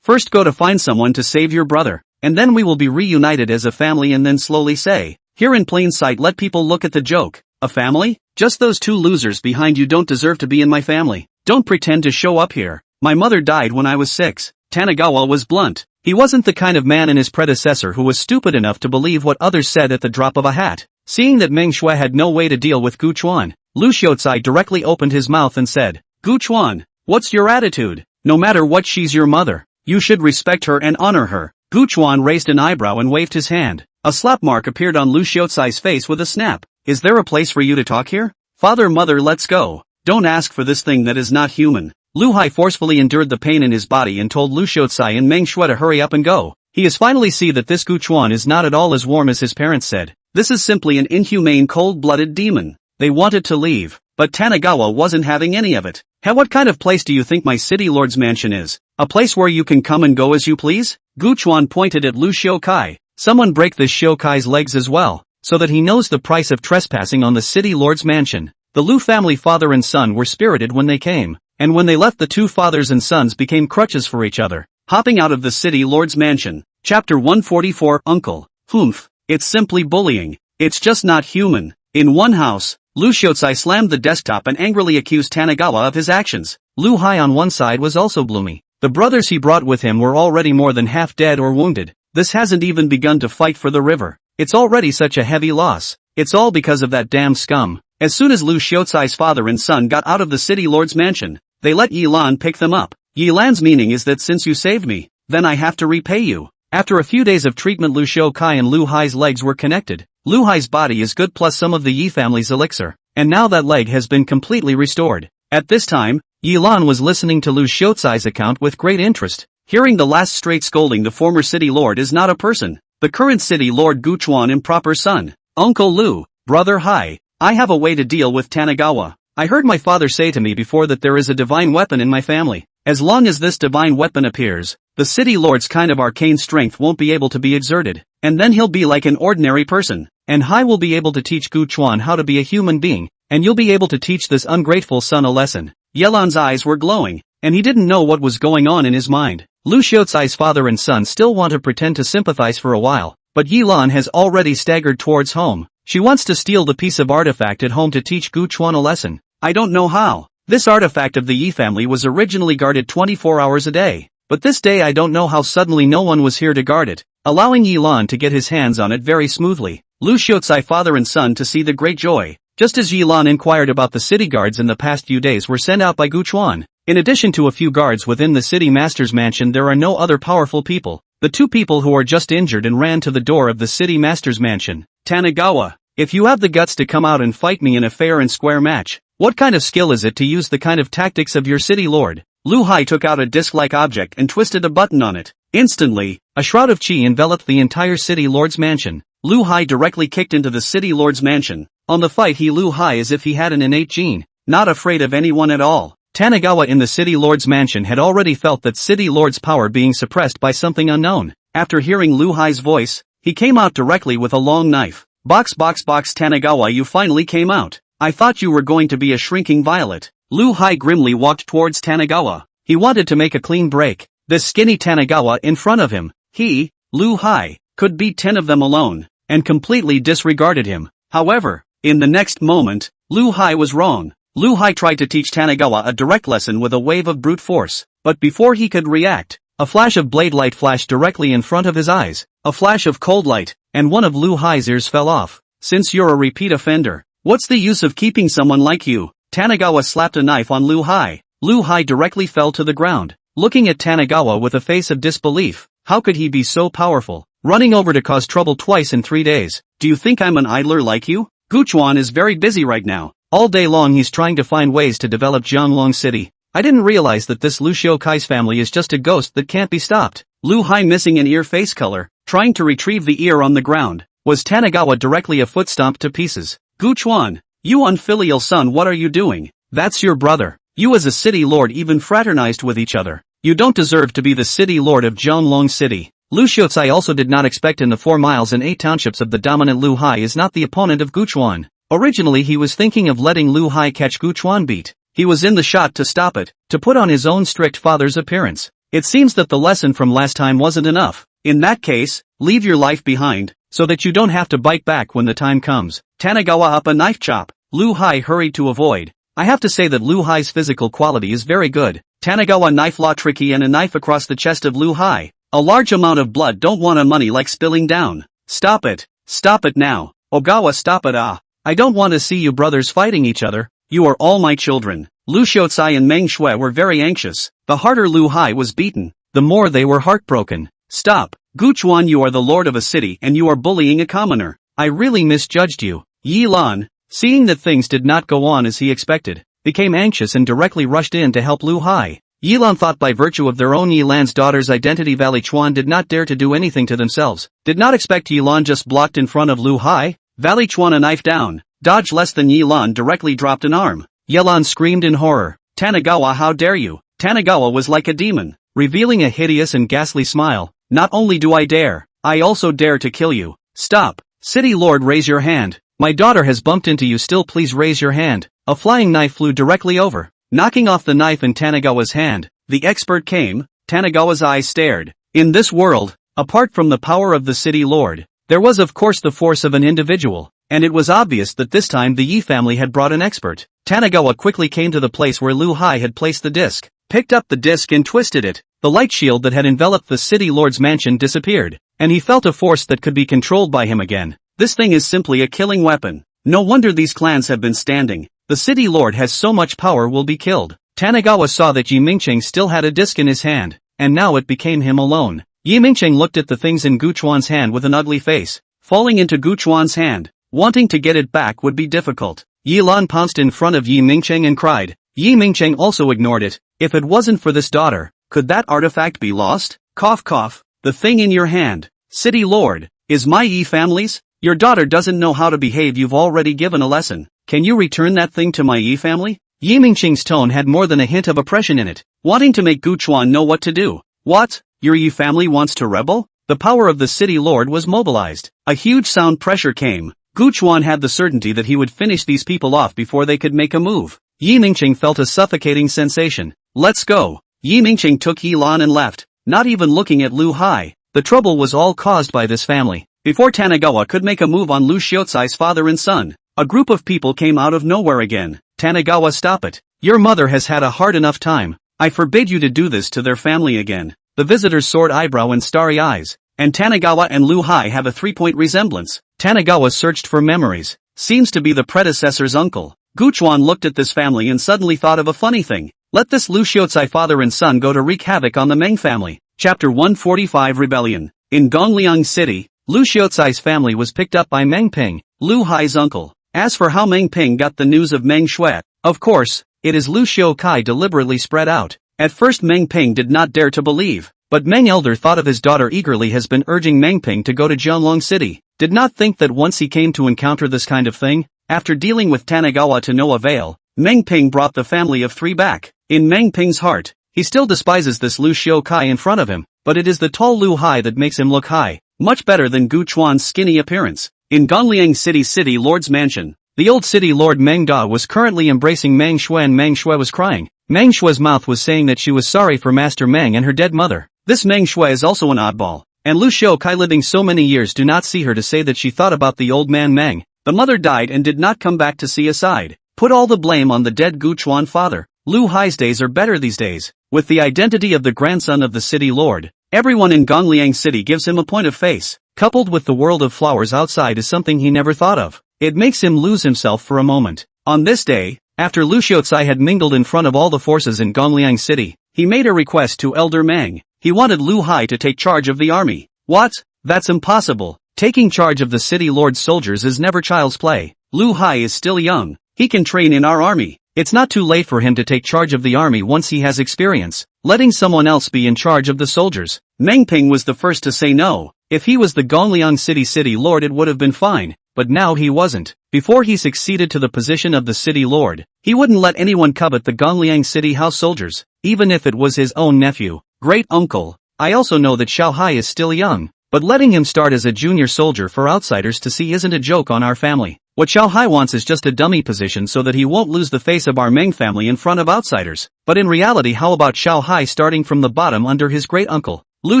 First go to find someone to save your brother, and then we will be reunited as a family, and then slowly say, here in plain sight, let people look at the joke. A family? Just those two losers behind you don't deserve to be in my family. Don't pretend to show up here. My mother died when I was 6. Tanagawa was blunt. He wasn't the kind of man in his predecessor who was stupid enough to believe what others said at the drop of a hat. Seeing that Meng Shui had no way to deal with Gu Chuan, Lu Xiaocai directly opened his mouth and said, Gu Chuan, what's your attitude? No matter what, she's your mother. You should respect her and honor her. Gu Chuan raised an eyebrow and waved his hand. A slap mark appeared on Lu Xiaocai's face with a snap. Is there a place for you to talk here? Father, mother, let's go. Don't ask for this thing that is not human. Lu Hai forcefully endured the pain in his body and told Lu Xiaocai and Meng Shui to hurry up and go. He is finally see that this Gu Chuan is not at all as warm as his parents said. This is simply an inhumane, cold-blooded demon. They wanted to leave, but Tanagawa wasn't having any of it. Hey, what kind of place do you think my city lord's mansion is? A place where you can come and go as you please? Gu Chuan pointed at Lu Xiaocai. Someone break this Shokai's legs as well, so that he knows the price of trespassing on the city lord's mansion. The Lu family father and son were spirited when they came, and when they left the two fathers and sons became crutches for each other. Hopping out of the city lord's mansion. Chapter 144 Uncle. Humph. It's simply bullying. It's just not human. In one house, Lu Shotsai slammed the desktop and angrily accused Tanagawa of his actions. Lu Hai on one side was also gloomy. The brothers he brought with him were already more than half dead or wounded. This hasn't even begun to fight for the river. It's already such a heavy loss. It's all because of that damn scum. As soon as Lu Shotsai's father and son got out of the city lord's mansion, they let Yi Lan pick them up. Yi Lan's meaning is that since you saved me, then I have to repay you. After a few days of treatment, Lu Shokai and Lu Hai's legs were connected. Lu Hai's body is good plus some of the Yi family's elixir, and now that leg has been completely restored. At this time, Yi Lan was listening to Lu Shotsai's account with great interest. Hearing the last straight scolding, the former city lord is not a person. The current city lord Gu Chuan improper son. Uncle Lu, brother Hai, I have a way to deal with Tanagawa. I heard my father say to me before that there is a divine weapon in my family. As long as this divine weapon appears, the city lord's kind of arcane strength won't be able to be exerted, and then he'll be like an ordinary person, and Hai will be able to teach Gu Chuan how to be a human being, and you'll be able to teach this ungrateful son a lesson. Yelan's eyes were glowing, and he didn't know what was going on in his mind. Lu Shotsai's father and son still want to pretend to sympathize for a while, but Yi Lan has already staggered towards home. She wants to steal the piece of artifact at home to teach Gu Chuan a lesson. I don't know how. This artifact of the Yi family was originally guarded 24 hours a day, but this day I don't know how suddenly no one was here to guard it, allowing Yi Lan to get his hands on it very smoothly. Lu Shotsai father and son to see the great joy. Just as Yi Lan inquired about the city guards in the past few days were sent out by Gu Chuan. In addition to a few guards within the city master's mansion, there are no other powerful people. The two people who are just injured and ran to the door of the city master's mansion. Tanagawa, if you have the guts to come out and fight me in a fair and square match, what kind of skill is it to use the kind of tactics of your city lord? Lu Hai took out a disc-like object and twisted a button on it. Instantly, a shroud of chi enveloped the entire city lord's mansion. Lu Hai directly kicked into the city lord's mansion. On the fight he Lu Hai as if he had an innate gene, not afraid of anyone at all. Tanagawa in the city lord's mansion had already felt that city lord's power being suppressed by something unknown. After hearing Lu Hai's voice, he came out directly with a long knife. Box Tanagawa, you finally came out. I thought you were going to be a shrinking violet. Lu Hai grimly walked towards Tanagawa. He wanted to make a clean break. This skinny Tanagawa in front of him, he, Lu Hai, could beat 10 of them alone, and completely disregarded him. However, in the next moment, Lu Hai was wrong. Lu Hai tried to teach Tanagawa a direct lesson with a wave of brute force, but before he could react, a flash of blade light flashed directly in front of his eyes, a flash of cold light, and one of Lu Hai's ears fell off. Since you're a repeat offender, what's the use of keeping someone like you? Tanagawa slapped a knife on Lu Hai. Lu Hai directly fell to the ground, looking at Tanagawa with a face of disbelief. How could he be so powerful, running over to cause trouble twice in 3 days? Do you think I'm an idler like you? Gu Chuan is very busy right now. All day long he's trying to find ways to develop Jianglong City. I didn't realize that this Lu Shoukai's family is just a ghost that can't be stopped. Lu Hai missing an ear face color, trying to retrieve the ear on the ground. Was Tanagawa directly a foot stomped to pieces? Gu Chuan, you unfilial son, what are you doing? That's your brother. You as a city lord even fraternized with each other. You don't deserve to be the city lord of Jianglong City. Lu Shotsai also did not expect in the 4 miles and 8 townships of the dominant Lu Hai is not the opponent of Gu Chuan. Originally he was thinking of letting Lu Hai catch Gu Chuan beat. He was in the shot to stop it, to put on his own strict father's appearance. It seems that the lesson from last time wasn't enough. In that case, leave your life behind, so that you don't have to bite back when the time comes. Tanagawa up a knife chop. Lu Hai hurried to avoid. I have to say that Lu Hai's physical quality is very good. Tanagawa knife law tricky and a knife across the chest of Lu Hai. A large amount of blood don't want a money like spilling down. Stop it. Stop it now. Ogawa, stop it. I don't want to see you brothers fighting each other. You are all my children. Lu Shotsai and Meng Shui were very anxious. The harder Lu Hai was beaten, the more they were heartbroken. Stop. Gu Chuan, you are the lord of a city and you are bullying a commoner. I really misjudged you. Yi Lan, seeing that things did not go on as he expected, became anxious and directly rushed in to help Lu Hai. Yi Lan thought by virtue of their own Yi Lan's daughter's identity Valley Chuan did not dare to do anything to themselves. Did not expect Yi Lan just blocked in front of Lu Hai. Valley Chuan a knife down. Dodge less than Yi Lan directly dropped an arm. Yelan screamed in horror. Tanagawa, how dare you? Tanagawa was like a demon, revealing a hideous and ghastly smile. Not only do I dare, I also dare to kill you. Stop. City Lord, raise your hand. My daughter has bumped into you, still please raise your hand. A flying knife flew directly over, knocking off the knife in Tanagawa's hand. The expert came. Tanagawa's eyes stared. In this world, apart from the power of the City Lord, there was of course the force of an individual, and it was obvious that this time the Yi family had brought an expert. Tanagawa quickly came to the place where Lu Hai had placed the disc, picked up the disc and twisted it. The light shield that had enveloped the City Lord's mansion disappeared, and he felt a force that could be controlled by him again. This thing is simply a killing weapon. No wonder these clans have been standing. The City Lord has so much power, will be killed. Tanagawa saw that Yi Mingcheng still had a disc in his hand, and now it became him alone. Yi Mingcheng looked at the things in Gu Chuan's hand with an ugly face. Falling into Gu Chuan's hand, wanting to get it back would be difficult. Yi Lan pounced in front of Yi Mingcheng and cried. Yi Mingcheng also ignored it. If it wasn't for this daughter, could that artifact be lost? Cough cough. The thing in your hand, City Lord, is my Yi family's? Your daughter doesn't know how to behave, you've already given a lesson. Can you return that thing to my Yi family? Yi Mingcheng's tone had more than a hint of oppression in it, wanting to make Gu Chuan know what to do. What? Your Yi family wants to rebel? The power of the City Lord was mobilized. A huge sound pressure came. Gu Chuan had the certainty that he would finish these people off before they could make a move. Yi Mingcheng felt a suffocating sensation. Let's go. Yi Mingcheng took Yi Lan and left, not even looking at Lu Hai. The trouble was all caused by this family. Before Tanagawa could make a move on Lu Xiaotsai's father and son, a group of people came out of nowhere again. Tanagawa, stop it. Your mother has had a hard enough time. I forbid you to do this to their family again. The visitors soared eyebrow and starry eyes, and Tanagawa and Lu Hai have a 3-point resemblance. Tanagawa searched for memories. Seems to be the predecessor's uncle. Gu Chuan looked at this family and suddenly thought of a funny thing. Let this Lu Xiaotsai father and son go to wreak havoc on the Meng family. Chapter 145 Rebellion. In Gongliang City, Lu Xiaotsai's family was picked up by Meng Ping, Lu Hai's uncle. As for how Meng Ping got the news of Meng Shui, of course, it is Lu Xiaokai deliberately spread out. At first Meng Ping did not dare to believe, but Meng Elder thought of his daughter eagerly, has been urging Meng Ping to go to Jianglong City. Did not think that once he came to encounter this kind of thing, after dealing with Tanagawa to no avail, Meng Ping brought the family of 3 back. In Meng Ping's heart, he still despises this Lu Xiaokai in front of him, but it is the tall Lu Hai that makes him look high, much better than Gu Chuan's skinny appearance. In Gongliang City Lord's mansion, the old City Lord Meng Da was currently embracing Meng Shui, and Meng Shui was crying. Meng Shui's mouth was saying that she was sorry for Master Meng and her dead mother. This Meng Shui is also an oddball, and Lu Xiaokai living so many years do not see her to say that she thought about the old man Meng. The mother died and did not come back to see a side. Put all the blame on the dead Gu Chuan father. Lu Hai's days are better these days. With the identity of the grandson of the City Lord, everyone in Gongliang City gives him a point of face. Coupled with the world of flowers outside is something he never thought of. It makes him lose himself for a moment. On this day, after Lu Xiaotsai had mingled in front of all the forces in Gongliang City, he made a request to Elder Meng. He wanted Lu Hai to take charge of the army. What? That's impossible. Taking charge of the City Lord's soldiers is never child's play. Lu Hai is still young. He can train in our army. It's not too late for him to take charge of the army once he has experience. Letting someone else be in charge of the soldiers. Meng Ping was the first to say no. If he was the Gongliang City Lord it would have been fine, but now he wasn't. Before he succeeded to the position of the City Lord, he wouldn't let anyone covet the Gongliang City house soldiers, even if it was his own nephew. Great uncle. I also know that Xiao Hai is still young, but letting him start as a junior soldier for outsiders to see isn't a joke on our family. What Xiao Hai wants is just a dummy position so that he won't lose the face of our Meng family in front of outsiders. But in reality, how about Xiao Hai starting from the bottom under his great uncle? Lu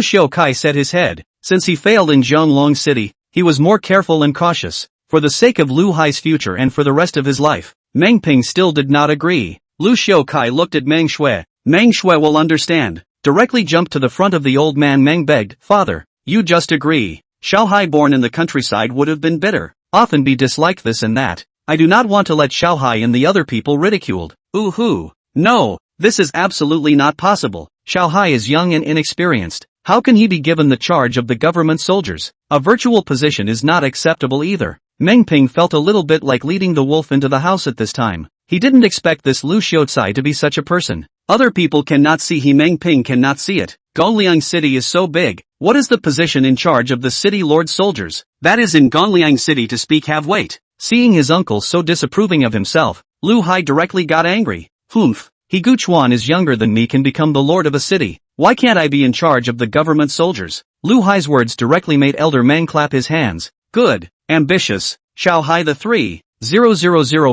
Xiaokai set his head. Since he failed in Jianglong City, he was more careful and cautious. For the sake of Lu Hai's future and for the rest of his life, Meng Ping still did not agree. Lu Xiaokai looked at Meng Shui. Meng Shui will understand. Directly jumped to the front of the old man. Meng begged, Father, you just agree. Xiao Hai born in the countryside would have been bitter. Often be disliked this and that. I do not want to let Xiao Hai and the other people ridiculed. Ooh-hoo. No, this is absolutely not possible. Xiao Hai is young and inexperienced. How can he be given the charge of the government soldiers? A virtual position is not acceptable either. Meng Ping felt a little bit like leading the wolf into the house at this time. He didn't expect this Lu Xiaotsai to be such a person. Other people cannot see he, Meng Ping cannot see it. Gongliang City is so big. What is the position in charge of the City Lord's soldiers? That is in Gongliang City to speak have weight. Seeing his uncle so disapproving of himself, Lu Hai directly got angry. Humph, he Gu Chuan is younger than me, can become the lord of a city. Why can't I be in charge of the government soldiers? Lu Hai's words directly made Elder Meng clap his hands. Good. Ambitious. Xiao Hai, the 3,000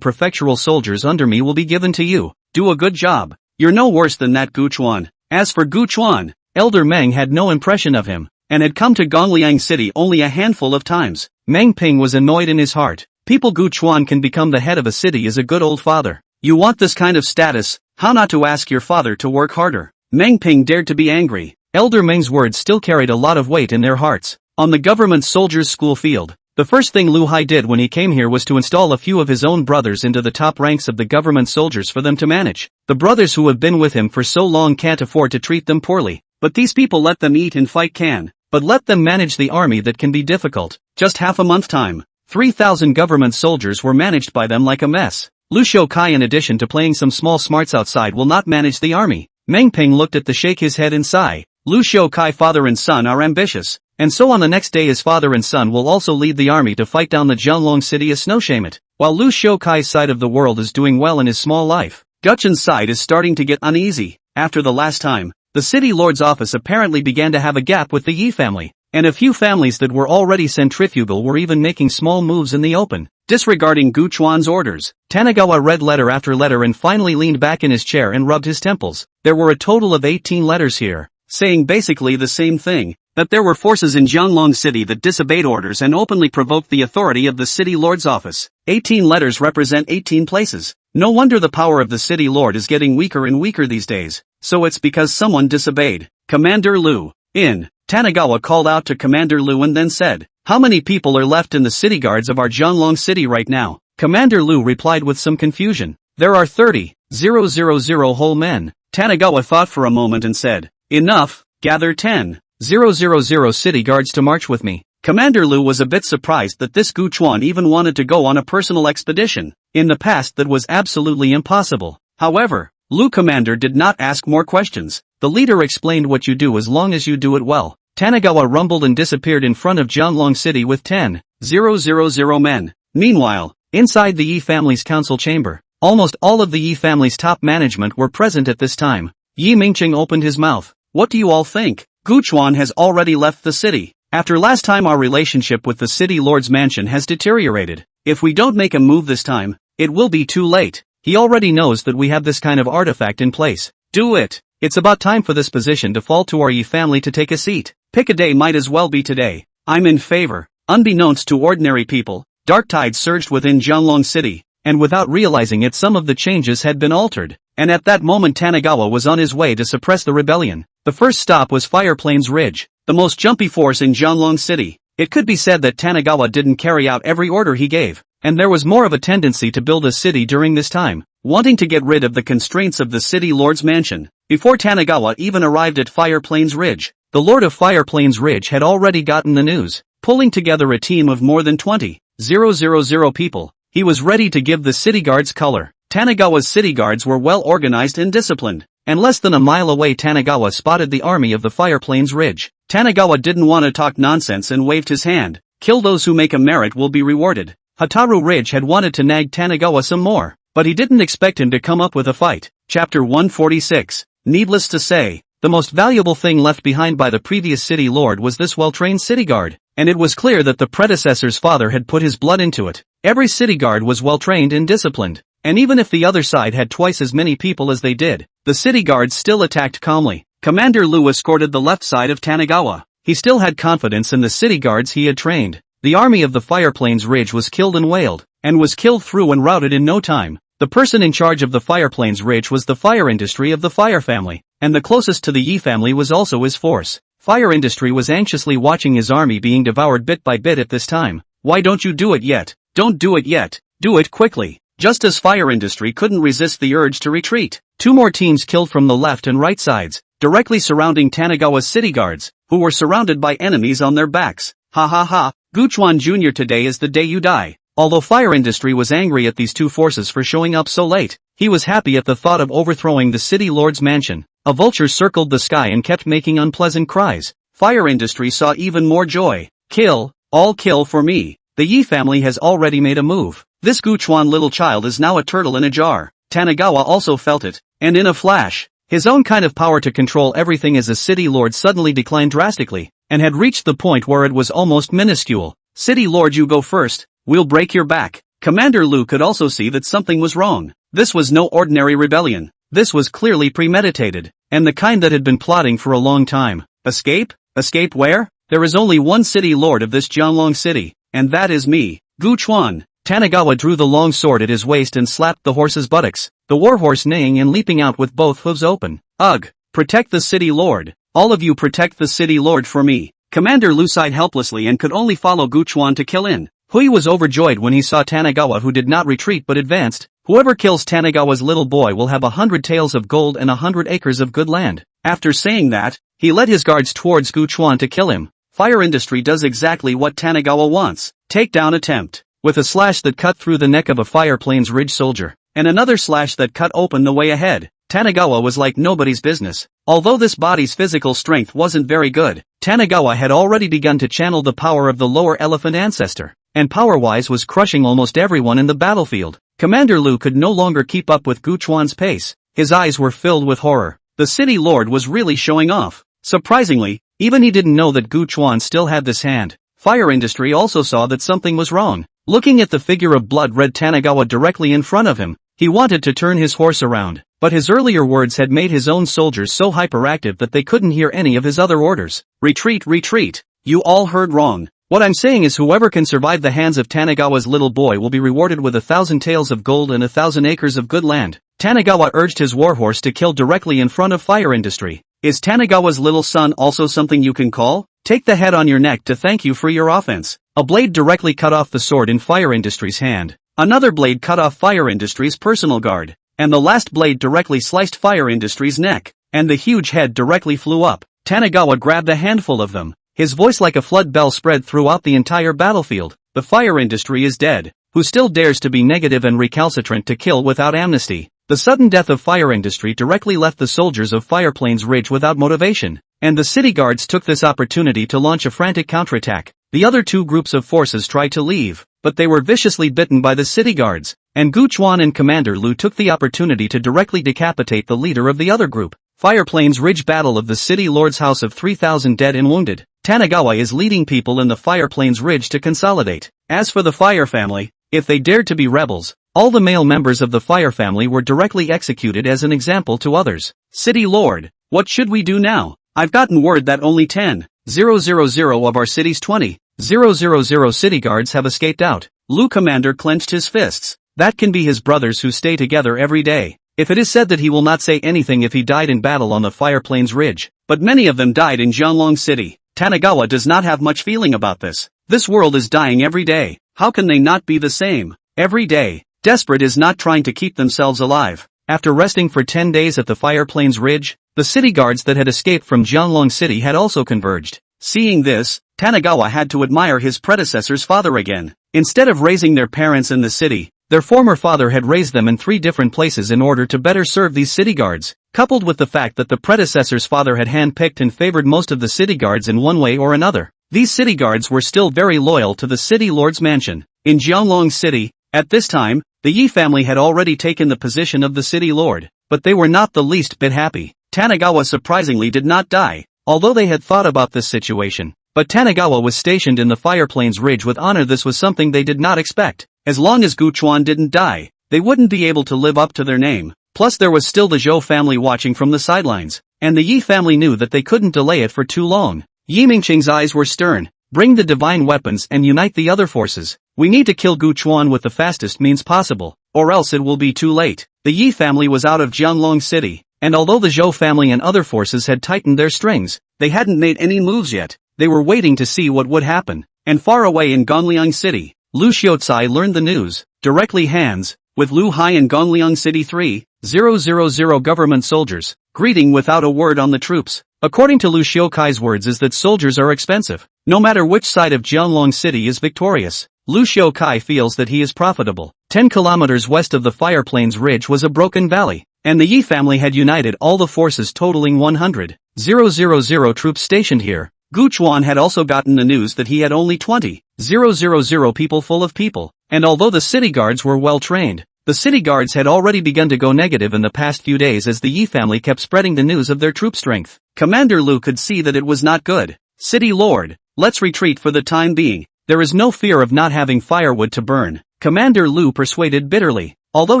prefectural soldiers under me will be given to you. Do a good job. You're no worse than that Gu Chuan. As for Gu Chuan, Elder Meng had no impression of him, and had come to Gongliang City only a handful of times. Meng Ping was annoyed in his heart. People Gu Chuan can become the head of a city is a good old father. You want this kind of status, how not to ask your father to work harder? Meng Ping dared to be angry. Elder Meng's words still carried a lot of weight in their hearts. On the government soldiers' school field, the first thing Lu Hai did when he came here was to install a few of his own brothers into the top ranks of the government soldiers for them to manage. The brothers who have been with him for so long can't afford to treat them poorly. But these people let them eat and fight can. But let them manage the army that can be difficult. Just half a month time, 3,000 government soldiers were managed by them like a mess. Lu Shoukai, in addition to playing some small smarts outside, will not manage the army. Meng Ping looked at the shake his head and sigh. Lu Shoukai father and son are ambitious. And so on the next day his father and son will also lead the army to fight down the Jianglong city as Snowshamit. While Lu Shoukai's side of the world is doing well in his small life, Guchen's side is starting to get uneasy. After the last time, the city lord's office apparently began to have a gap with the Yi family, and a few families that were already centrifugal were even making small moves in the open, disregarding Gu Chuan's orders. Tanagawa read letter after letter and finally leaned back in his chair and rubbed his temples. There were a total of 18 letters here, saying basically the same thing, that there were forces in Jianglong City that disobeyed orders and openly provoked the authority of the city lord's office. 18 letters represent 18 places. No wonder the power of the city lord is getting weaker and weaker these days. So it's because someone disobeyed. Commander Lu. Tanagawa called out to Commander Lu and then said, "How many people are left in the city guards of our Jianglong City right now?" Commander Lu replied with some confusion. "There are 30,000 whole men." Tanagawa thought for a moment and said, "Enough, gather 10,000 city guards to march with me." Commander Lu was a bit surprised that this Gu Chuan even wanted to go on a personal expedition. In the past that was absolutely impossible. However, Lu Commander did not ask more questions. The leader explained what you do as long as you do it well. Tanagawa rumbled and disappeared in front of Jianglong City with 10,000 men. Meanwhile, inside the Yi family's council chamber, almost all of the Yi family's top management were present at this time. Yi Mingqing opened his mouth. "What do you all think? Gu Chuan has already left the city. After last time our relationship with the city lord's mansion has deteriorated. If we don't make a move this time, it will be too late. He already knows that we have this kind of artifact in place. Do it. It's about time for this position to fall to our Yi family to take a seat. Pick a day, might as well be today. I'm in favor." Unbeknownst to ordinary people, dark tides surged within Jianglong City, and without realizing it some of the changes had been altered, and at that moment Tanagawa was on his way to suppress the rebellion. The first stop was Fire Plains Ridge, the most jumpy force in Jianglong City. It could be said that Tanagawa didn't carry out every order he gave, and there was more of a tendency to build a city during this time, wanting to get rid of the constraints of the city lord's mansion. Before Tanagawa even arrived at Fire Plains Ridge, the lord of Fire Plains Ridge had already gotten the news, pulling together a team of more than 20,000 people. He was ready to give the city guards color. Tanagawa's city guards were well organized and disciplined, and less than a mile away Tanagawa spotted the army of the Fire Plains Ridge. Tanagawa didn't want to talk nonsense and waved his hand. "Kill those who make a merit will be rewarded." Hataru Ridge had wanted to nag Tanagawa some more, but he didn't expect him to come up with a fight. Chapter 146. Needless to say, the most valuable thing left behind by the previous city lord was this well-trained city guard, and it was clear that the predecessor's father had put his blood into it. Every city guard was well-trained and disciplined, and even if the other side had twice as many people as they did, the city guards still attacked calmly. Commander Lu escorted the left side of Tanagawa. He still had confidence in the city guards he had trained. The army of the Fire Plains Ridge was killed and wailed, and was killed through and routed in no time. The person in charge of the Fire Plains Ridge was the fire industry of the Fire family, and the closest to the Yi family was also his force. Fire industry was anxiously watching his army being devoured bit by bit at this time. "Why don't you do it yet? Don't do it yet. Do it quickly." Just as Fire industry couldn't resist the urge to retreat, two more teams killed from the left and right sides, directly surrounding Tanagawa's city guards, who were surrounded by enemies on their backs. "Ha ha ha, Guchuan Jr. today is the day you die." Although Fire industry was angry at these two forces for showing up so late, he was happy at the thought of overthrowing the city lord's mansion. A vulture circled the sky and kept making unpleasant cries. Fire industry saw even more joy. "Kill, all kill for me. The Yi family has already made a move. This Guchuan little child is now a turtle in a jar." Tanagawa also felt it, and in a flash, His own kind of power to control everything as a city lord suddenly declined drastically, and had reached the point where it was almost minuscule. City lord, you go first, we'll break your back. Commander Lu could also see that something was wrong. This was no ordinary rebellion. This was clearly premeditated, and the kind that had been plotting for a long time. Escape? Escape where? There is only one city lord of this Jianglong city, and that is me, Gu Chuan. Tanigawa drew the long sword at his waist and slapped the horse's buttocks, the warhorse neighing and leaping out with both hooves open. Ugh! Protect the city lord. All of you protect the city lord for me. Commander Lu sighed helplessly and could only follow Gu Chuan to kill in. Hui was overjoyed when he saw Tanigawa, who did not retreat but advanced. Whoever kills Tanigawa's little boy will have 100 taels of gold and 100 acres of good land. After saying that, he led his guards towards Gu Chuan to kill him. Fire Industry does exactly what Tanigawa wants. Takedown attempt. With a slash that cut through the neck of a Fire Plains Ridge soldier, and another slash that cut open the way ahead, Tanigawa was like nobody's business. Although this body's physical strength wasn't very good, Tanigawa had already begun to channel the power of the lower elephant ancestor, and power-wise was crushing almost everyone in the battlefield. Commander Lu could no longer keep up with Gu Chuan's pace. His eyes were filled with horror. The city lord was really showing off. Surprisingly, even he didn't know that Gu Chuan still had this hand. Fire Industry also saw that something was wrong. Looking at the figure of blood-red Tanigawa directly in front of him, he wanted to turn his horse around, but his earlier words had made his own soldiers so hyperactive that they couldn't hear any of his other orders. Retreat, retreat. You all heard wrong. What I'm saying is whoever can survive the hands of Tanigawa's little boy will be rewarded with 1,000 taels of gold and 1,000 acres of good land. Tanigawa urged his warhorse to kill directly in front of Fire Industry. Is Tanigawa's little son also something you can call? Take the head on your neck to thank you for your offense. A blade directly cut off the sword in Fire Industry's hand. Another blade cut off Fire Industry's personal guard. And the last blade directly sliced Fire Industry's neck. And the huge head directly flew up. Tanigawa grabbed a handful of them. His voice like a flood bell spread throughout the entire battlefield. The Fire Industry is dead. Who still dares to be negative and recalcitrant to kill without amnesty? The sudden death of Fire Industry directly left the soldiers of Fire Plains Ridge without motivation, and the city guards took this opportunity to launch a frantic counterattack. The other two groups of forces tried to leave, but they were viciously bitten by the city guards, and Gu Chuan and Commander Lu took the opportunity to directly decapitate the leader of the other group. Fire Plains Ridge Battle of the City Lord's House of 3,000 dead and wounded. Tanigawa is leading people in the Fire Plains Ridge to consolidate. As for the Fire family, if they dared to be rebels, all the male members of the Fire family were directly executed as an example to others. City Lord, what should we do now? I've gotten word that only 10,000 of our city's 20,000 city guards have escaped out. Lu Commander clenched his fists. That can be his brothers who stay together every day. If it is said that he will not say anything if he died in battle on the Fire Plains Ridge, but many of them died in Jianglong City. Tanigawa does not have much feeling about this. This world is dying every day. How can they not be the same? Every day. Desperate is not trying to keep themselves alive. After resting for 10 days at the Fire Plains Ridge, the city guards that had escaped from Jianglong City had also converged. Seeing this, Tanigawa had to admire his predecessor's father again. Instead of raising their parents in the city, their former father had raised them in 3 different places in order to better serve these city guards, coupled with the fact that the predecessor's father had handpicked and favored most of the city guards in one way or another. These city guards were still very loyal to the city lord's mansion. In Jianglong City, at this time, the Yi family had already taken the position of the city lord, but they were not the least bit happy. Tanigawa surprisingly did not die, although they had thought about this situation. But Tanigawa was stationed in the Fire Plains Ridge with honor. This was something they did not expect. As long as Gu Chuan didn't die, they wouldn't be able to live up to their name. Plus there was still the Zhou family watching from the sidelines, and the Yi family knew that they couldn't delay it for too long. Yi Mingqing's eyes were stern. Bring the divine weapons and unite the other forces. We need to kill Gu Chuan with the fastest means possible, or else it will be too late. The Yi family was out of Jianglong City, and although the Zhou family and other forces had tightened their strings, they hadn't made any moves yet. They were waiting to see what would happen. And far away in Gongliang City, Lu Xiaocai learned the news. Directly hands, with Lu Hai and Gongliang City 3,000 government soldiers, greeting without a word on the troops. According to Lu Xiaocai's words is that soldiers are expensive. No matter which side of Jianglong City is victorious, Lu Xiaocai feels that he is profitable. 10 kilometers west of the Fire Plains Ridge was a broken valley, and the Yi family had united all the forces totaling 100,000 troops stationed here. Gu Chuan had also gotten the news that he had only 20,000 people full of people, and although the city guards were well trained, The city guards had already begun to go negative in the past few days as the Yi family kept spreading the news of their troop strength. Commander Lu could see that it was not good. City Lord, let's retreat for the time being. There is no fear of not having firewood to burn, Commander Lu persuaded bitterly. Although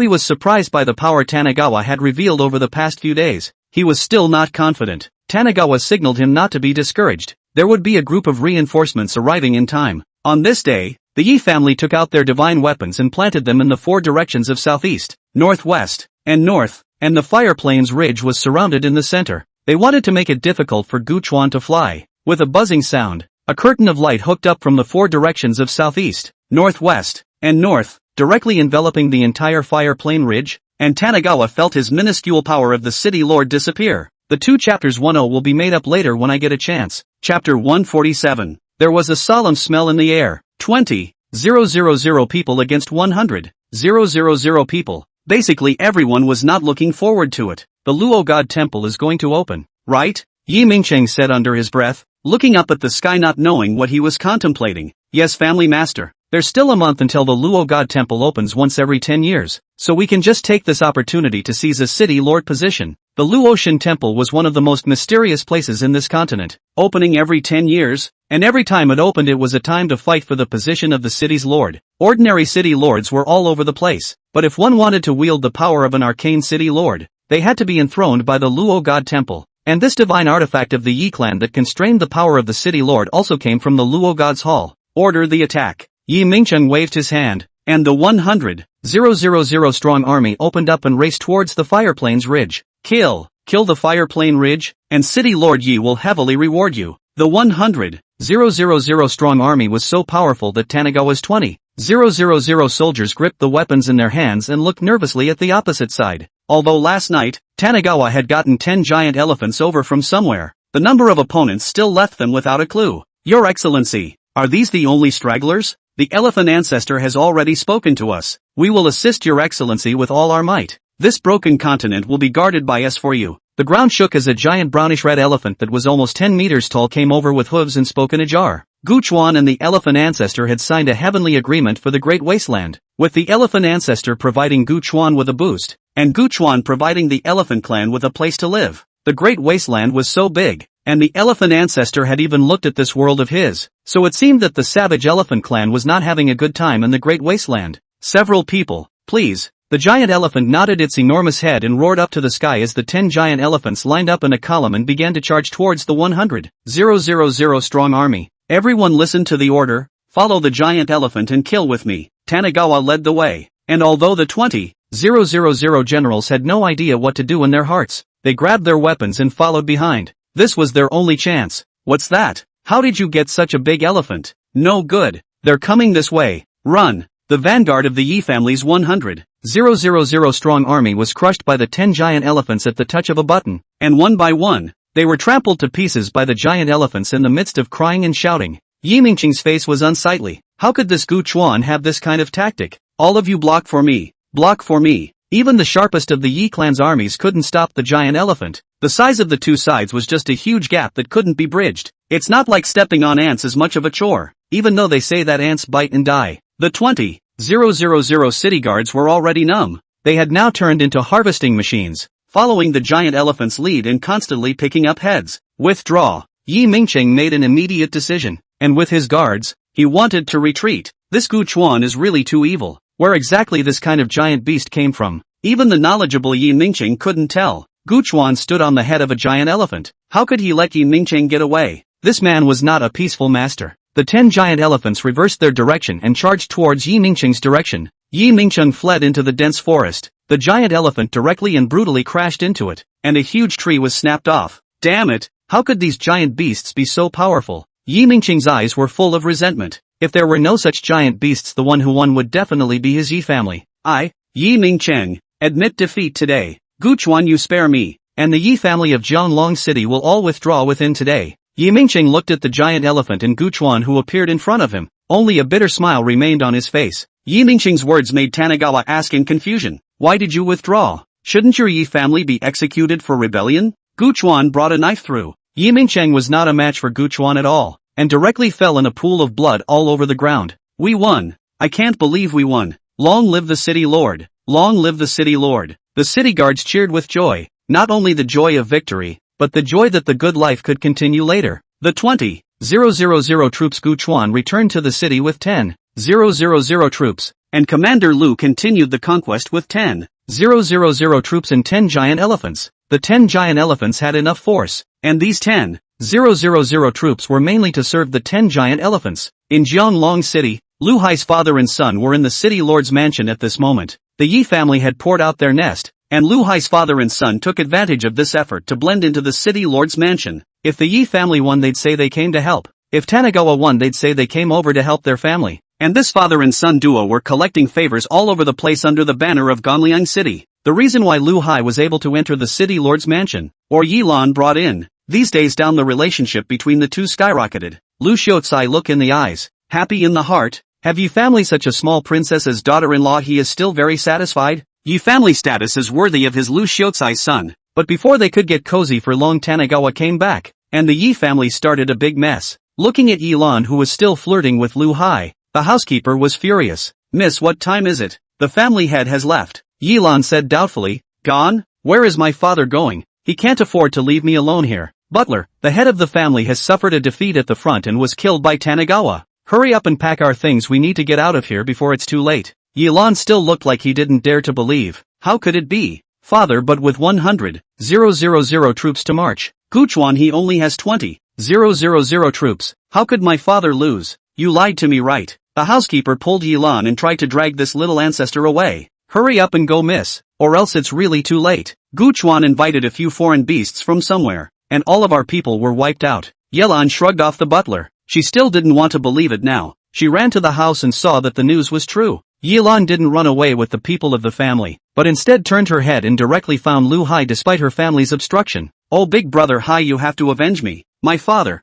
he was surprised by the power Tanagawa had revealed over the past few days, he was still not confident. Tanagawa signaled him not to be discouraged. There would be a group of reinforcements arriving in time. On this day, the Yi family took out their divine weapons and planted them in the four directions of southeast, northwest, and north, and the fire plains ridge was surrounded in the center. They wanted to make it difficult for Gu Chuan to fly. With a buzzing sound, a curtain of light hooked up from the four directions of southeast, northwest, and north, directly enveloping the entire fire plain ridge, and Tanagawa felt his minuscule power of the city lord disappear. The two chapters 10 will be made up later when I get a chance. Chapter 147. There was a solemn smell in the air. 20,000 people against 100,000 people. Basically everyone was not looking forward to it. The Luo God Temple is going to open, right? Yi Mingcheng said under his breath, looking up at the sky not knowing what he was contemplating. Yes, family master. There's still a month until the Luo God Temple opens once every 10 years, so we can just take this opportunity to seize a city lord position. The Luotian Temple was one of the most mysterious places in this continent, opening every 10 years, and every time it opened it was a time to fight for the position of the city's lord. Ordinary city lords were all over the place, but if one wanted to wield the power of an arcane city lord, they had to be enthroned by the Luo God Temple. And this divine artifact of the Yi clan that constrained the power of the city lord also came from the Luo God's Hall. Order the attack. Yi Mingcheng waved his hand, and the 100,000 strong army opened up and raced towards the Fire Plains Ridge. Kill the Fire Plain Ridge, and City Lord Yi will heavily reward you. The 100,000 strong army was so powerful that Tanagawa's 20,000 soldiers gripped the weapons in their hands and looked nervously at the opposite side. Although last night, Tanagawa had gotten 10 giant elephants over from somewhere, the number of opponents still left them without a clue. Your Excellency, are these the only stragglers? The elephant ancestor has already spoken to us. We will assist your excellency with all our might. This broken continent will be guarded by us for you. The ground shook as a giant brownish-red elephant that was almost 10 meters tall came over with hooves and spoke in a jar. Gu Chuan and the elephant ancestor had signed a heavenly agreement for the Great Wasteland, with the elephant ancestor providing Gu Chuan with a boost, and Gu Chuan providing the elephant clan with a place to live. The Great Wasteland was so big, and the elephant ancestor had even looked at this world of his, so it seemed that the savage elephant clan was not having a good time in the Great Wasteland. Several people, please. The giant elephant nodded its enormous head and roared up to the sky as the 10 giant elephants lined up in a column and began to charge towards the 100,000 strong army. Everyone listened to the order, follow the giant elephant and kill with me. Tanagawa led the way, and although the 20,000 generals had no idea what to do in their hearts, they grabbed their weapons and followed behind. This was their only chance. What's that? How did you get such a big elephant? No good. They're coming this way. Run. The vanguard of the Yi family's 100,000 strong army was crushed by the 10 giant elephants at the touch of a button, and one by one, they were trampled to pieces by the giant elephants in the midst of crying and shouting. Yi Mingcheng's face was unsightly. How could this Gu Chuan have this kind of tactic? All of you block for me. Block for me. Even the sharpest of the Yi clan's armies couldn't stop the giant elephant. The size of the two sides was just a huge gap that couldn't be bridged. It's not like stepping on ants is much of a chore, even though they say that ants bite and die. The 20,000 city guards were already numb. They had now turned into harvesting machines, following the giant elephant's lead and constantly picking up heads. Withdraw. Yi Mingcheng made an immediate decision, and with his guards, he wanted to retreat. This Gu Chuan is really too evil. Where exactly this kind of giant beast came from, even the knowledgeable Yi Mingcheng couldn't tell. Gu Chuan stood on the head of a giant elephant. How could he let Yi Mingcheng get away? This man was not a peaceful master. The 10 giant elephants reversed their direction and charged towards Yi Mingcheng's direction. Yi Mingcheng fled into the dense forest. The giant elephant directly and brutally crashed into it, and a huge tree was snapped off. Damn it! How could these giant beasts be so powerful? Yi Mingcheng's eyes were full of resentment. If there were no such giant beasts, the one who won would definitely be his Yi family. Yi Mingcheng, admit defeat today. Gu Chuan, you spare me, and the Yi family of Jianglong City will all withdraw within today. Yi Mingcheng looked at the giant elephant and Gu Chuan who appeared in front of him. Only a bitter smile remained on his face. Yi Mingcheng's words made Tanagawa ask in confusion, why did you withdraw? Shouldn't your Yi family be executed for rebellion? Gu Chuan brought a knife through. Yi Mingcheng was not a match for Gu Chuan at all, and directly fell in a pool of blood all over the ground. We won. I can't believe we won. Long live the city lord. Long live the city lord. The city guards cheered with joy, not only the joy of victory, but the joy that the good life could continue later. The 20,000 troops Guchuan returned to the city with 10,000 troops, and Commander Lu continued the conquest with 10,000 troops and 10 giant elephants. The 10 giant elephants had enough force, and these 10,000 troops were mainly to serve the 10 giant elephants. In Jianglong City, Lu Hai's father and son were in the city lord's mansion at this moment. The Yi family had poured out their nest, and Lu Hai's father and son took advantage of this effort to blend into the city lord's mansion. If the Yi family won, they'd say they came to help. If Tanagawa won, they'd say they came over to help their family. And this father and son duo were collecting favors all over the place under the banner of Gongliang City. The reason why Lu Hai was able to enter the city lord's mansion, or Yi Lan brought in, these days down the relationship between the two skyrocketed. Lu Xiaocai look in the eyes, happy in the heart. Have Yi family such a small princess as daughter-in-law? He is still very satisfied. Yi family status is worthy of his Lu Xiaocai's son. But before they could get cozy for long, Tanagawa came back, and the Yi family started a big mess. Looking at Yi Lan, who was still flirting with Lu Hai, the housekeeper was furious. Miss, what time is it? The family head has left. Yi Lan said doubtfully. Gone? Where is my father going? He can't afford to leave me alone here. Butler, the head of the family, has suffered a defeat at the front and was killed by Tanagawa. Hurry up and pack our things, we need to get out of here before it's too late. Yi Lan still looked like he didn't dare to believe. How could it be? Father, but with 100,000 troops to march. Guchuan, he only has 20,000 troops. How could my father lose? You lied to me, right? The housekeeper pulled Yi Lan and tried to drag this little ancestor away. Hurry up and go, miss, or else it's really too late. Guchuan invited a few foreign beasts from somewhere, and all of our people were wiped out. Yelan shrugged off the butler. She still didn't want to believe it now. She ran to the house and saw that the news was true. Yelan didn't run away with the people of the family, but instead turned her head and directly found Lu Hai despite her family's obstruction. Oh big brother Hai, you have to avenge me. My father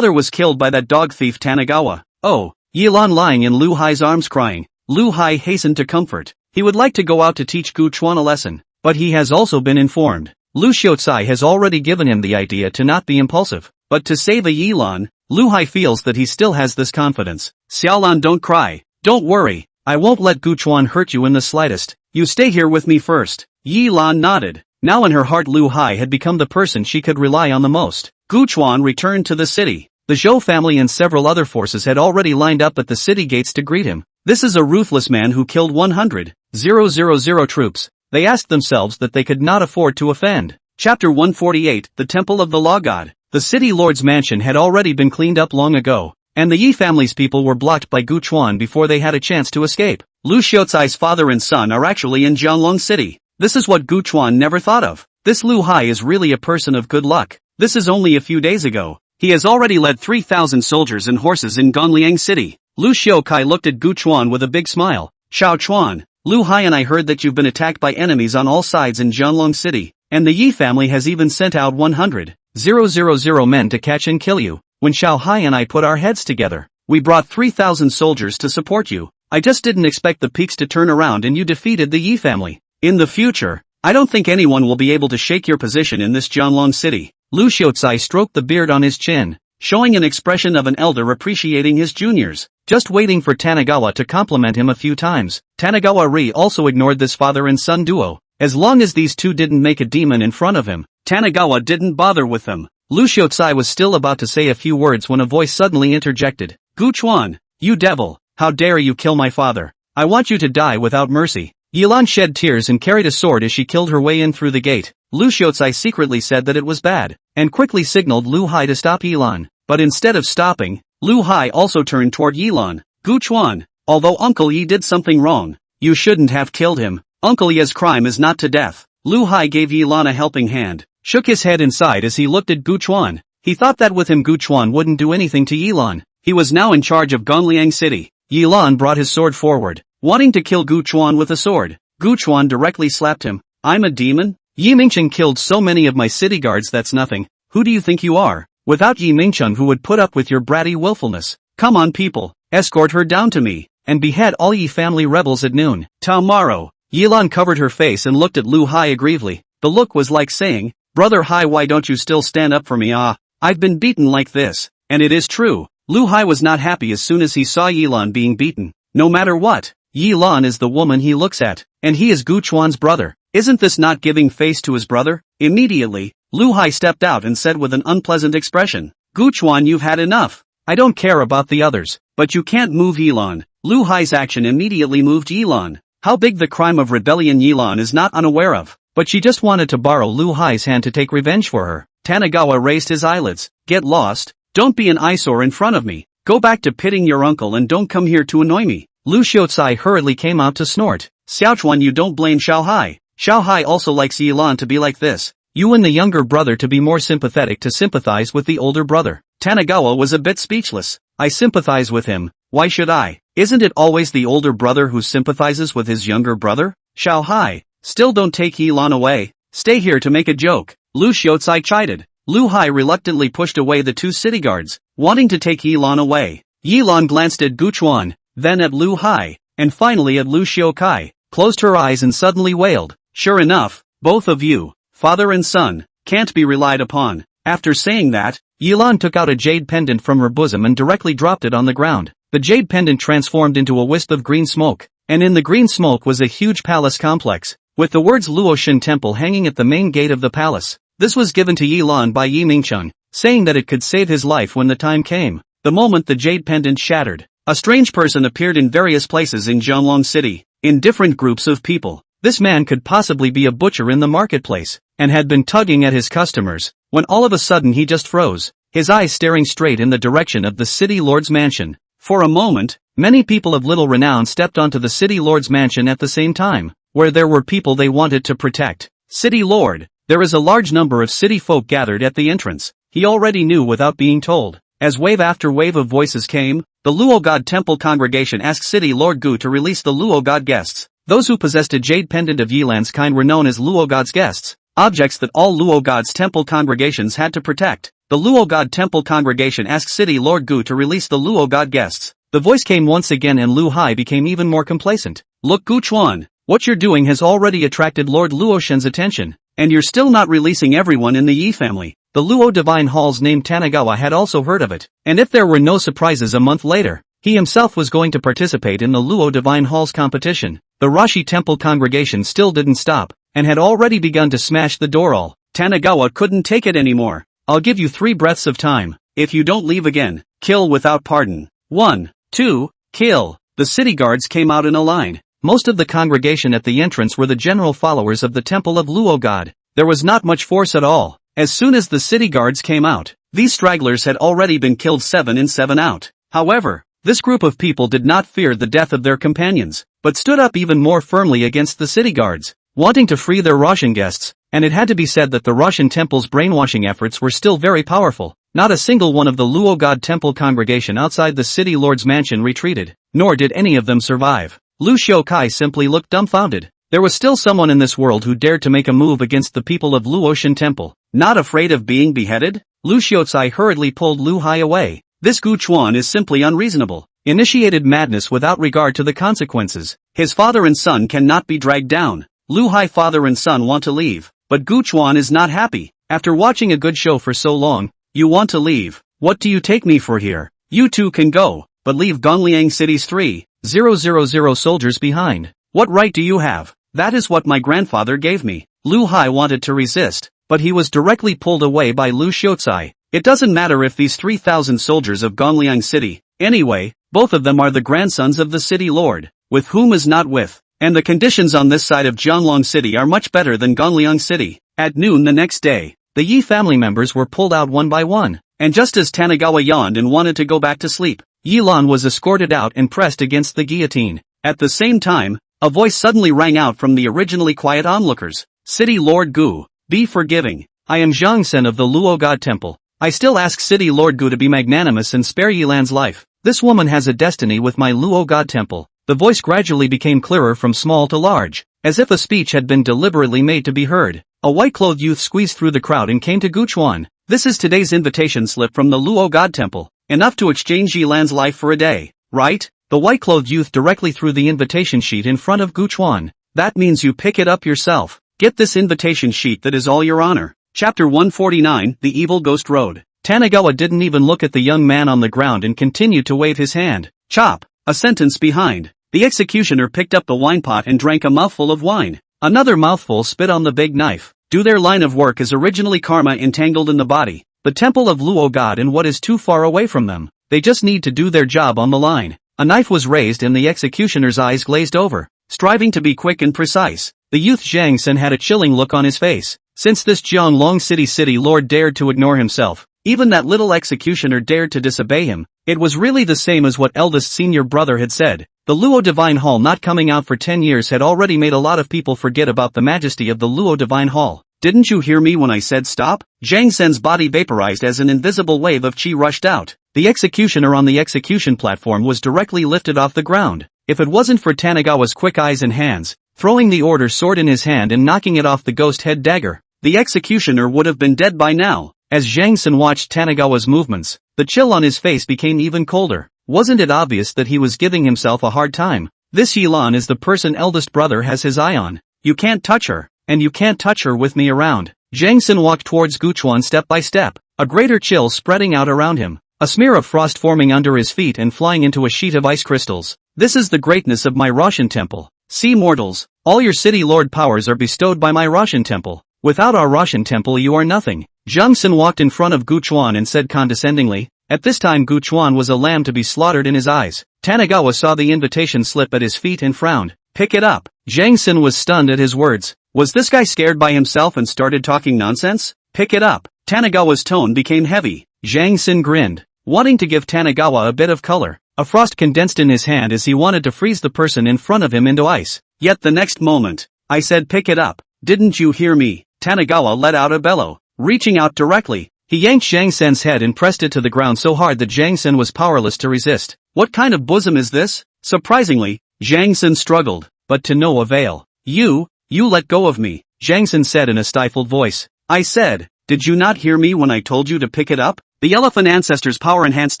was killed by that dog thief Tanagawa. Oh, Yelan lying in Lu Hai's arms crying. Lu Hai hastened to comfort. He would like to go out to teach Guchuan a lesson, but he has also been informed. Lu Xiaocai has already given him the idea to not be impulsive, but to save a Yelan, Lu Hai feels that he still has this confidence. Xiaolan, don't cry. Don't worry. I won't let Guchuan hurt you in the slightest. You stay here with me first. Yi Lan nodded. Now in her heart Lu Hai had become the person she could rely on the most. Guchuan returned to the city. The Zhou family and several other forces had already lined up at the city gates to greet him. This is a ruthless man who killed 100,000 troops. They asked themselves that they could not afford to offend. Chapter 148, The Temple of the Law God. The city lord's mansion had already been cleaned up long ago, and the Yi family's people were blocked by Guchuan before they had a chance to escape. Lu Xiaocai's father and son are actually in Jianglong City. This is what Guchuan never thought of. This Lu Hai is really a person of good luck. This is only a few days ago. He has already led 3,000 soldiers and horses in Gongliang City. Lu Xiaocai looked at Guchuan with a big smile. Xiao Chuan, Lu Hai and I heard that you've been attacked by enemies on all sides in Jianglong City, and the Yi family has even sent out 100,000 men to catch and kill you. When Xiao Hai and I put our heads together, we brought 3,000 soldiers to support you. I just didn't expect the peaks to turn around and you defeated the Yi family. In the future, I don't think anyone will be able to shake your position in this Jianglong City. Lu Xiaocai stroked the beard on his chin, showing an expression of an elder appreciating his juniors, just waiting for Tanagawa to compliment him a few times. Tanagawa Ri also ignored this father and son duo. As long as these two didn't make a demon in front of him, Tanagawa didn't bother with them. Lu Xiaocai was still about to say a few words when a voice suddenly interjected. Guchuan, you devil, how dare you kill my father? I want you to die without mercy. Yilan shed tears and carried a sword as she killed her way in through the gate. Lu Xiaocai secretly said that it was bad, and quickly signaled Lu Hai to stop Yilan. But instead of stopping, Lu Hai also turned toward Yilan. Guchuan, although Uncle Yi did something wrong, you shouldn't have killed him. Uncle Yi's crime is not to death. Lu Hai gave Yilan a helping hand, shook his head inside as he looked at Guchuan. He thought that with him Guchuan wouldn't do anything to Yilan. He was now in charge of Gongliang City. Yilan brought his sword forward, wanting to kill Guchuan with a sword. Guchuan directly slapped him. I'm a demon? Yi Mingchen killed so many of my city guards, that's nothing. Who do you think you are? Without Yi Mingchen, who would put up with your bratty willfulness? Come on people, escort her down to me, and behead all Yi family rebels at noon. Tomorrow. Yilan covered her face and looked at Lu Hai aggrievely. The look was like saying, Brother Hai, why don't you still stand up for me? I've been beaten like this. And it is true. Lu Hai was not happy as soon as he saw Yilan being beaten. No matter what, Yi Lan is the woman he looks at, and he is Gu Chuan's brother. Isn't this not giving face to his brother? Immediately, Lu Hai stepped out and said with an unpleasant expression, Gu Chuan, you've had enough. I don't care about the others, but you can't move Yi Lan. Lu Hai's action immediately moved Yi Lan. How big the crime of rebellion Yi Lan is not unaware of, but she just wanted to borrow Lu Hai's hand to take revenge for her. Tanagawa raised his eyelids. Get lost. Don't be an eyesore in front of me. Go back to pitting your uncle and don't come here to annoy me. Lu Xiaocai hurriedly came out to snort. Xiaochuan, you don't blame Xiao Hai. Xiao Hai also likes Yi Lan to be like this. You and the younger brother to be more sympathetic to sympathize with the older brother. Tanagawa was a bit speechless. I sympathize with him. Why should I? Isn't it always the older brother who sympathizes with his younger brother? Xiao Hai, still don't take Yi Lan away. Stay here to make a joke. Lu Xiaocai chided. Lu Hai reluctantly pushed away the two city guards, wanting to take Yi Lan away. Yi Lan glanced at Gu Chuan, then at Lu Hai, and finally at Lu Xiaocai, closed her eyes and suddenly wailed. Sure enough, both of you, father and son, can't be relied upon. After saying that, Yi Lan took out a jade pendant from her bosom and directly dropped it on the ground. The jade pendant transformed into a wisp of green smoke, and in the green smoke was a huge palace complex, with the words Luoshan Temple hanging at the main gate of the palace. This was given to Yi Lan by Yi Mingcheng, saying that it could save his life when the time came. The moment the jade pendant shattered, a strange person appeared in various places in Jianglong City, in different groups of people. This man could possibly be a butcher in the marketplace, and had been tugging at his customers, when all of a sudden he just froze, his eyes staring straight in the direction of the city lord's mansion. For a moment, many people of little renown stepped onto the city lord's mansion at the same time, where there were people they wanted to protect. City lord, there is a large number of city folk gathered at the entrance. He already knew without being told. As wave after wave of voices came, the Luo God Temple congregation asked City Lord Gu to release the Luo God guests. Those who possessed a jade pendant of Yi Lan's kind were known as Luo God's guests, objects that all Luo God's temple congregations had to protect. The Luo God Temple congregation asked City Lord Gu to release the Luo God guests. The voice came once again and Lu Hai became even more complacent. Look Gu Chuan, what you're doing has already attracted Lord Luoshen's attention, and you're still not releasing everyone in the Yi family. The Luo Divine Halls named Tanagawa had also heard of it, and if there were no surprises a month later, he himself was going to participate in the Luo Divine Halls competition. The Rashi Temple congregation still didn't stop, and had already begun to smash the door all. Tanagawa couldn't take it anymore. I'll give you 3 breaths of time. If you don't leave again, kill without pardon. 1, 2, kill. The city guards came out in a line. Most of the congregation at the entrance were the general followers of the temple of Luo God. There was not much force at all. As soon as the city guards came out, these stragglers had already been killed 7 in 7 out. However, this group of people did not fear the death of their companions, but stood up even more firmly against the city guards, wanting to free their Russian guests, and it had to be said that the Russian temple's brainwashing efforts were still very powerful. Not a single one of the Luo God Temple congregation outside the city lord's mansion retreated, nor did any of them survive. Lu Xiaokai simply looked dumbfounded. There was still someone in this world who dared to make a move against the people of Luoshan Temple. Not afraid of being beheaded? Lu Xiaocai hurriedly pulled Lu Hai away. This Gu Chuan is simply unreasonable. Initiated madness without regard to the consequences. His father and son cannot be dragged down. Lu Hai father and son want to leave, but Gu Chuan is not happy. After watching a good show for so long, you want to leave. What do you take me for here? You two can go, but leave Gongliang City's 3,000 soldiers behind. What right do you have? That is what my grandfather gave me. Lu Hai wanted to resist, but he was directly pulled away by Lu Xiaocai. It doesn't matter if these 3,000 soldiers of Gongliang City. Anyway, both of them are the grandsons of the city lord, with whom is not with. And the conditions on this side of Jianglong City are much better than Gongliang City. At noon the next day, the Yi family members were pulled out one by one, and just as Tanagawa yawned and wanted to go back to sleep, Yi Lan was escorted out and pressed against the guillotine. At the same time, a voice suddenly rang out from the originally quiet onlookers. City Lord Gu, be forgiving. I am Zhang Sen of the Luo God Temple. I still ask City Lord Gu to be magnanimous and spare Yi Lan's life. This woman has a destiny with my Luo God Temple. The voice gradually became clearer from small to large, as if a speech had been deliberately made to be heard. A white-clothed youth squeezed through the crowd and came to Gu Chuan. This is today's invitation slip from the Luo God Temple. Enough to exchange Yi Lan's life for a day, right? The white-clothed youth directly threw the invitation sheet in front of Gu Chuan. That means you pick it up yourself. Get this invitation sheet, that is all your honor. Chapter 149, The Evil Ghost Road. Tanagawa didn't even look at the young man on the ground and continued to wave his hand. Chop. A sentence behind. The executioner picked up the wine pot and drank a mouthful of wine. Another mouthful spit on the big knife. Do their line of work is originally karma entangled in the body, the temple of Luo God, and what is too far away from them. They just need to do their job on the line. A knife was raised and the executioner's eyes glazed over, striving to be quick and precise. The youth Zhang Sen had a chilling look on his face. Since this Jianglong city lord dared to ignore himself, even that little executioner dared to disobey him, it was really the same as what eldest senior brother had said. The Luo Divine Hall not coming out for 10 years had already made a lot of people forget about the majesty of the Luo Divine Hall. Didn't you hear me when I said stop? Zhang Sen's body vaporized as an invisible wave of qi rushed out. The executioner on the execution platform was directly lifted off the ground. If it wasn't for Tanagawa's quick eyes and hands, throwing the order sword in his hand and knocking it off the ghost head dagger, the executioner would have been dead by now. As Zhang Sen watched Tanagawa's movements, the chill on his face became even colder. Wasn't it obvious that he was giving himself a hard time? This Yilan is the person eldest brother has his eye on. You can't touch her, and you can't touch her with me around. Zhang Sen walked towards Guchuan step by step, a greater chill spreading out around him, a smear of frost forming under his feet and flying into a sheet of ice crystals. This is the greatness of my Roshan temple. See mortals, all your city lord powers are bestowed by my Roshan temple. Without our Roshan temple you are nothing. Zhang Sen walked in front of Guchuan and said condescendingly. At this time Guchuan was a lamb to be slaughtered in his eyes. Tanagawa saw the invitation slip at his feet and frowned. Pick it up. Zhang Sen was stunned at his words. Was this guy scared by himself and started talking nonsense? Pick it up. Tanagawa's tone became heavy. Zhang Sen grinned, wanting to give Tanagawa a bit of color. A frost condensed in his hand as he wanted to freeze the person in front of him into ice. Yet the next moment, I said pick it up. Didn't you hear me? Tanagawa let out a bellow. Reaching out directly, he yanked Zhang Sen's head and pressed it to the ground so hard that Zhang Sen was powerless to resist. What kind of bosom is this? Surprisingly, Zhang Sen struggled, but to no avail. You let go of me, Zhang Sen said in a stifled voice. I said, did you not hear me when I told you to pick it up? The elephant ancestor's power-enhanced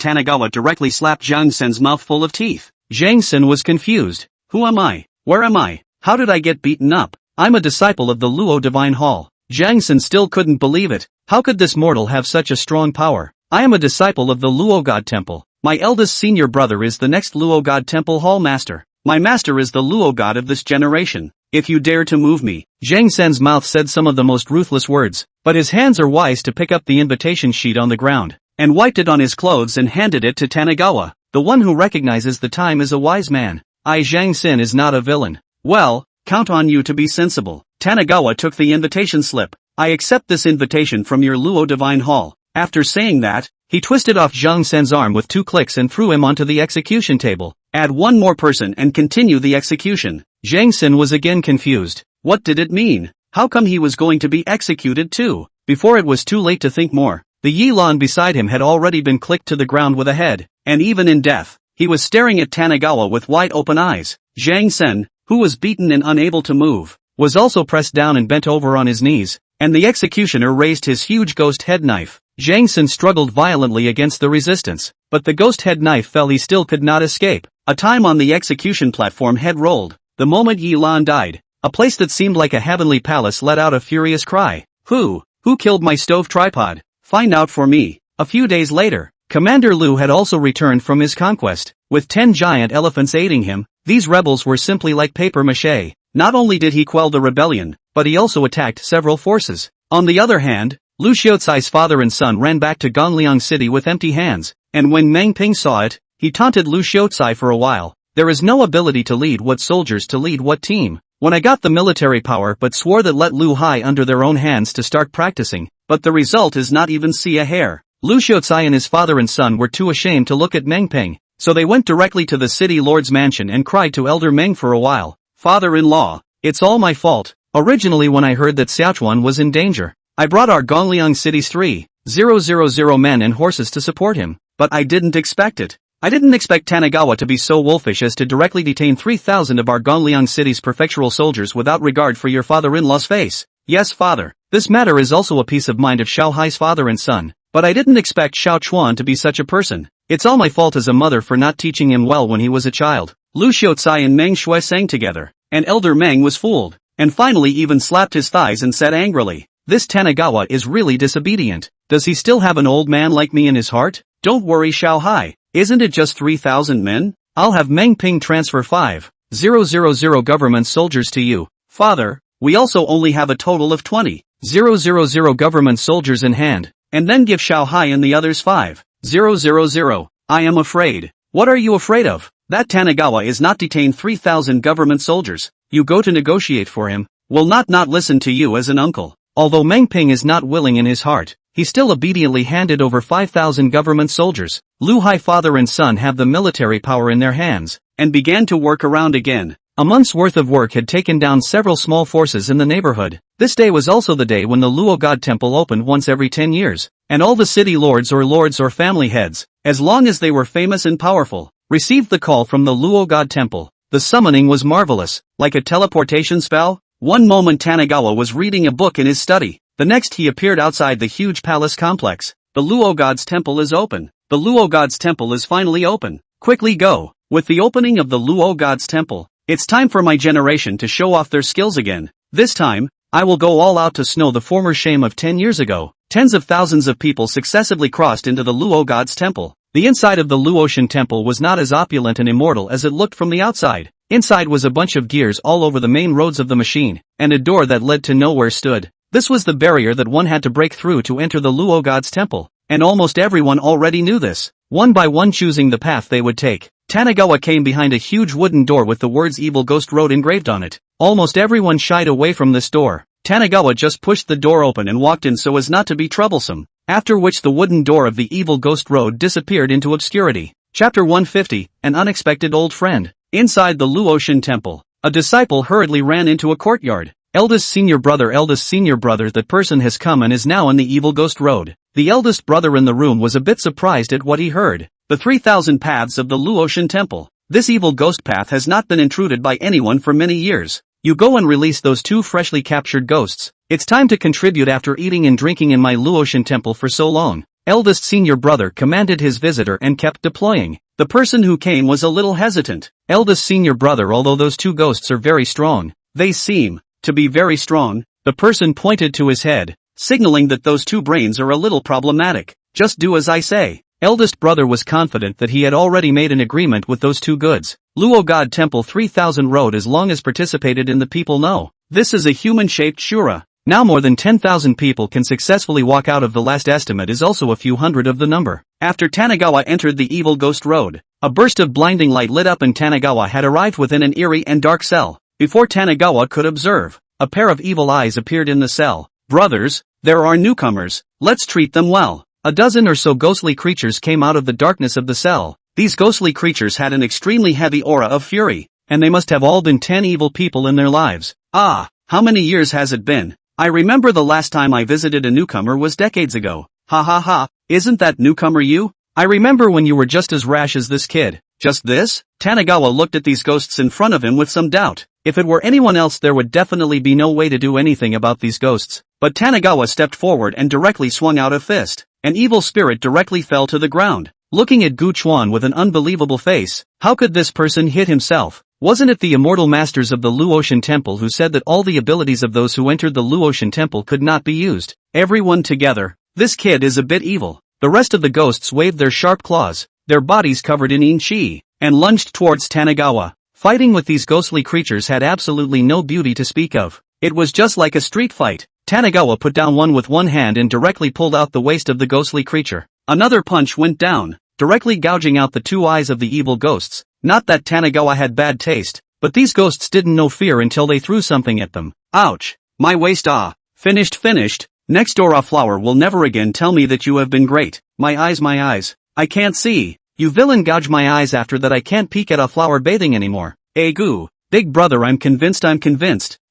Tanagawa directly slapped Zhang Sen's mouth full of teeth. Zhang Sen was confused. Who am I? Where am I? How did I get beaten up? I'm a disciple of the Luo Divine Hall. Zhang Sen still couldn't believe it. How could this mortal have such a strong power? I am a disciple of the Luo God Temple. My eldest senior brother is the next Luo God Temple Hall Master. My master is the Luo God of this generation. If you dare to move me, Zhang Sen's mouth said some of the most ruthless words, but his hands are wise to pick up the invitation sheet on the ground, and wiped it on his clothes and handed it to Tanagawa. The one who recognizes the time is a wise man. Zhang Sen is not a villain. Well, count on you to be sensible. Tanagawa took the invitation slip. I accept this invitation from your Luo Divine Hall. After saying that, he twisted off Zhang Sen's arm with 2 clicks and threw him onto the execution table. Add one more person and continue the execution. Zhang Sen was again confused. What did it mean? How come he was going to be executed too? Before it was too late to think more, the Yilan beside him had already been clicked to the ground with a head, and even in death, he was staring at Tanagawa with wide open eyes. Zhang Sen, who was beaten and unable to move, was also pressed down and bent over on his knees, and the executioner raised his huge ghost head knife. Zhang Sen struggled violently against the resistance, but the ghost head knife fell. He still could not escape. A time on the execution platform head rolled. The moment Yilan died, a place that seemed like a heavenly palace let out a furious cry. Who killed my stove tripod? Find out for me. A few days later, Commander Lu had also returned from his conquest, with 10 giant elephants aiding him. These rebels were simply like paper mache. Not only did he quell the rebellion, but he also attacked several forces. On the other hand, Lu Xiaocai's father and son ran back to Gongliang City with empty hands, and when Meng Ping saw it, he taunted Lu Xiaocai for a while. There is no ability to lead what soldiers to lead what team. When I got the military power but swore that let Lu Hai under their own hands to start practicing, but the result is not even see a hair. Lu Xiaocai and his father and son were too ashamed to look at Meng Ping, so they went directly to the city lord's mansion and cried to Elder Meng for a while. Father-in-law, it's all my fault. Originally when I heard that Xiaochuan was in danger, I brought our Gongliang City's 3,000 men and horses to support him, but I didn't expect it. I didn't expect Tanagawa to be so wolfish as to directly detain 3,000 of our Gongliang City's prefectural soldiers without regard for your father-in-law's face. Yes, father, this matter is also a peace of mind of Xiao Hai's father and son, but I didn't expect Xiao Chuan to be such a person. It's all my fault as a mother for not teaching him well when he was a child. Lu Xiaocai and Meng Shui sang together, and Elder Meng was fooled, and finally even slapped his thighs and said angrily, this Tanagawa is really disobedient. Does he still have an old man like me in his heart? Don't worry Xiao Hai. Isn't it just 3,000 men? I'll have Meng Ping transfer 5,000 government soldiers to you. Father, we also only have a total of 20,000 government soldiers in hand, and then give Xiao Hai and the others 5,000. I am afraid. What are you afraid of? That Tanagawa is not detained 3,000 government soldiers. You go to negotiate for him, will not listen to you as an uncle. Although Meng Ping is not willing in his heart, he still obediently handed over 5,000 government soldiers. Lu Hai father and son have the military power in their hands, and began to work around again. A month's worth of work had taken down several small forces in the neighborhood. This day was also the day when the Luo God Temple opened once every 10 years, and all the city lords or family heads, as long as they were famous and powerful, received the call from the Luo God Temple. The summoning was marvelous, like a teleportation spell. One moment Tanagawa was reading a book in his study, the next he appeared outside the huge palace complex. The Luo God's Temple is open. The Luo God's Temple is finally open. Quickly go. With the opening of the Luo God's Temple, it's time for my generation to show off their skills again. This time, I will go all out to snow the former shame of 10 years ago. Tens of thousands of people successively crossed into the Luo God's Temple. The inside of the Luotian Temple was not as opulent and immortal as it looked from the outside. Inside was a bunch of gears all over the main roads of the machine, and a door that led to nowhere stood. This was the barrier that one had to break through to enter the Luo God's Temple, and almost everyone already knew this, one by one choosing the path they would take. Tanagawa came behind a huge wooden door with the words Evil Ghost Road engraved on it. Almost everyone shied away from this door. Tanagawa just pushed the door open and walked in so as not to be troublesome, after which the wooden door of the Evil Ghost Road disappeared into obscurity. Chapter 150, An Unexpected Old Friend. Inside the Luotian Temple, a disciple hurriedly ran into a courtyard. Eldest senior brother, that person has come and is now on the Evil Ghost Road. The eldest brother in the room was a bit surprised at what he heard. The 3,000 paths of the Luotian Temple. This evil ghost path has not been intruded by anyone for many years. You go and release those 2 freshly captured ghosts. It's time to contribute after eating and drinking in my Luotian Temple for so long. Eldest senior brother commanded his visitor and kept deploying. The person who came was a little hesitant. Eldest senior brother, although those 2 ghosts are very strong, they seem to be very strong. The person pointed to his head, signaling that those 2 brains are a little problematic. Just do as I say. Eldest brother was confident that he had already made an agreement with those 2 goods. Luo God Temple 3000 Road as long as participated in the people know. This is a human-shaped Shura. Now more than 10,000 people can successfully walk out of the last estimate is also a few hundred of the number. After Tanagawa entered the Evil Ghost Road, a burst of blinding light lit up and Tanagawa had arrived within an eerie and dark cell. Before Tanagawa could observe, a pair of evil eyes appeared in the cell. Brothers, there are newcomers, let's treat them well. A dozen or so ghostly creatures came out of the darkness of the cell. These ghostly creatures had an extremely heavy aura of fury, and they must have all been 10 evil people in their lives. Ah, how many years has it been? I remember the last time I visited a newcomer was decades ago. Ha ha ha, isn't that newcomer you? I remember when you were just as rash as this kid. Just this? Tanagawa looked at these ghosts in front of him with some doubt. If it were anyone else there would definitely be no way to do anything about these ghosts. But Tanagawa stepped forward and directly swung out a fist. An evil spirit directly fell to the ground. Looking at Gu Chuan with an unbelievable face, how could this person hit himself? Wasn't it the immortal masters of the Luotian Temple who said that all the abilities of those who entered the Luotian Temple could not be used? Everyone together. This kid is a bit evil. The rest of the ghosts waved their sharp claws, their bodies covered in yin chi, and lunged towards Tanagawa. Fighting with these ghostly creatures had absolutely no beauty to speak of. It was just like a street fight. Tanagawa put down one with one hand and directly pulled out the waist of the ghostly creature. Another punch went down, directly gouging out the 2 eyes of the evil ghosts. Not that Tanagawa had bad taste, but these ghosts didn't know fear until they threw something at them. Ouch! My waist ah! Finished. Next door a flower will never again tell me that you have been great. My eyes. I can't see. You villain, gouge my eyes after that I can't peek at a flower bathing anymore. Goo. Big brother, I'm convinced.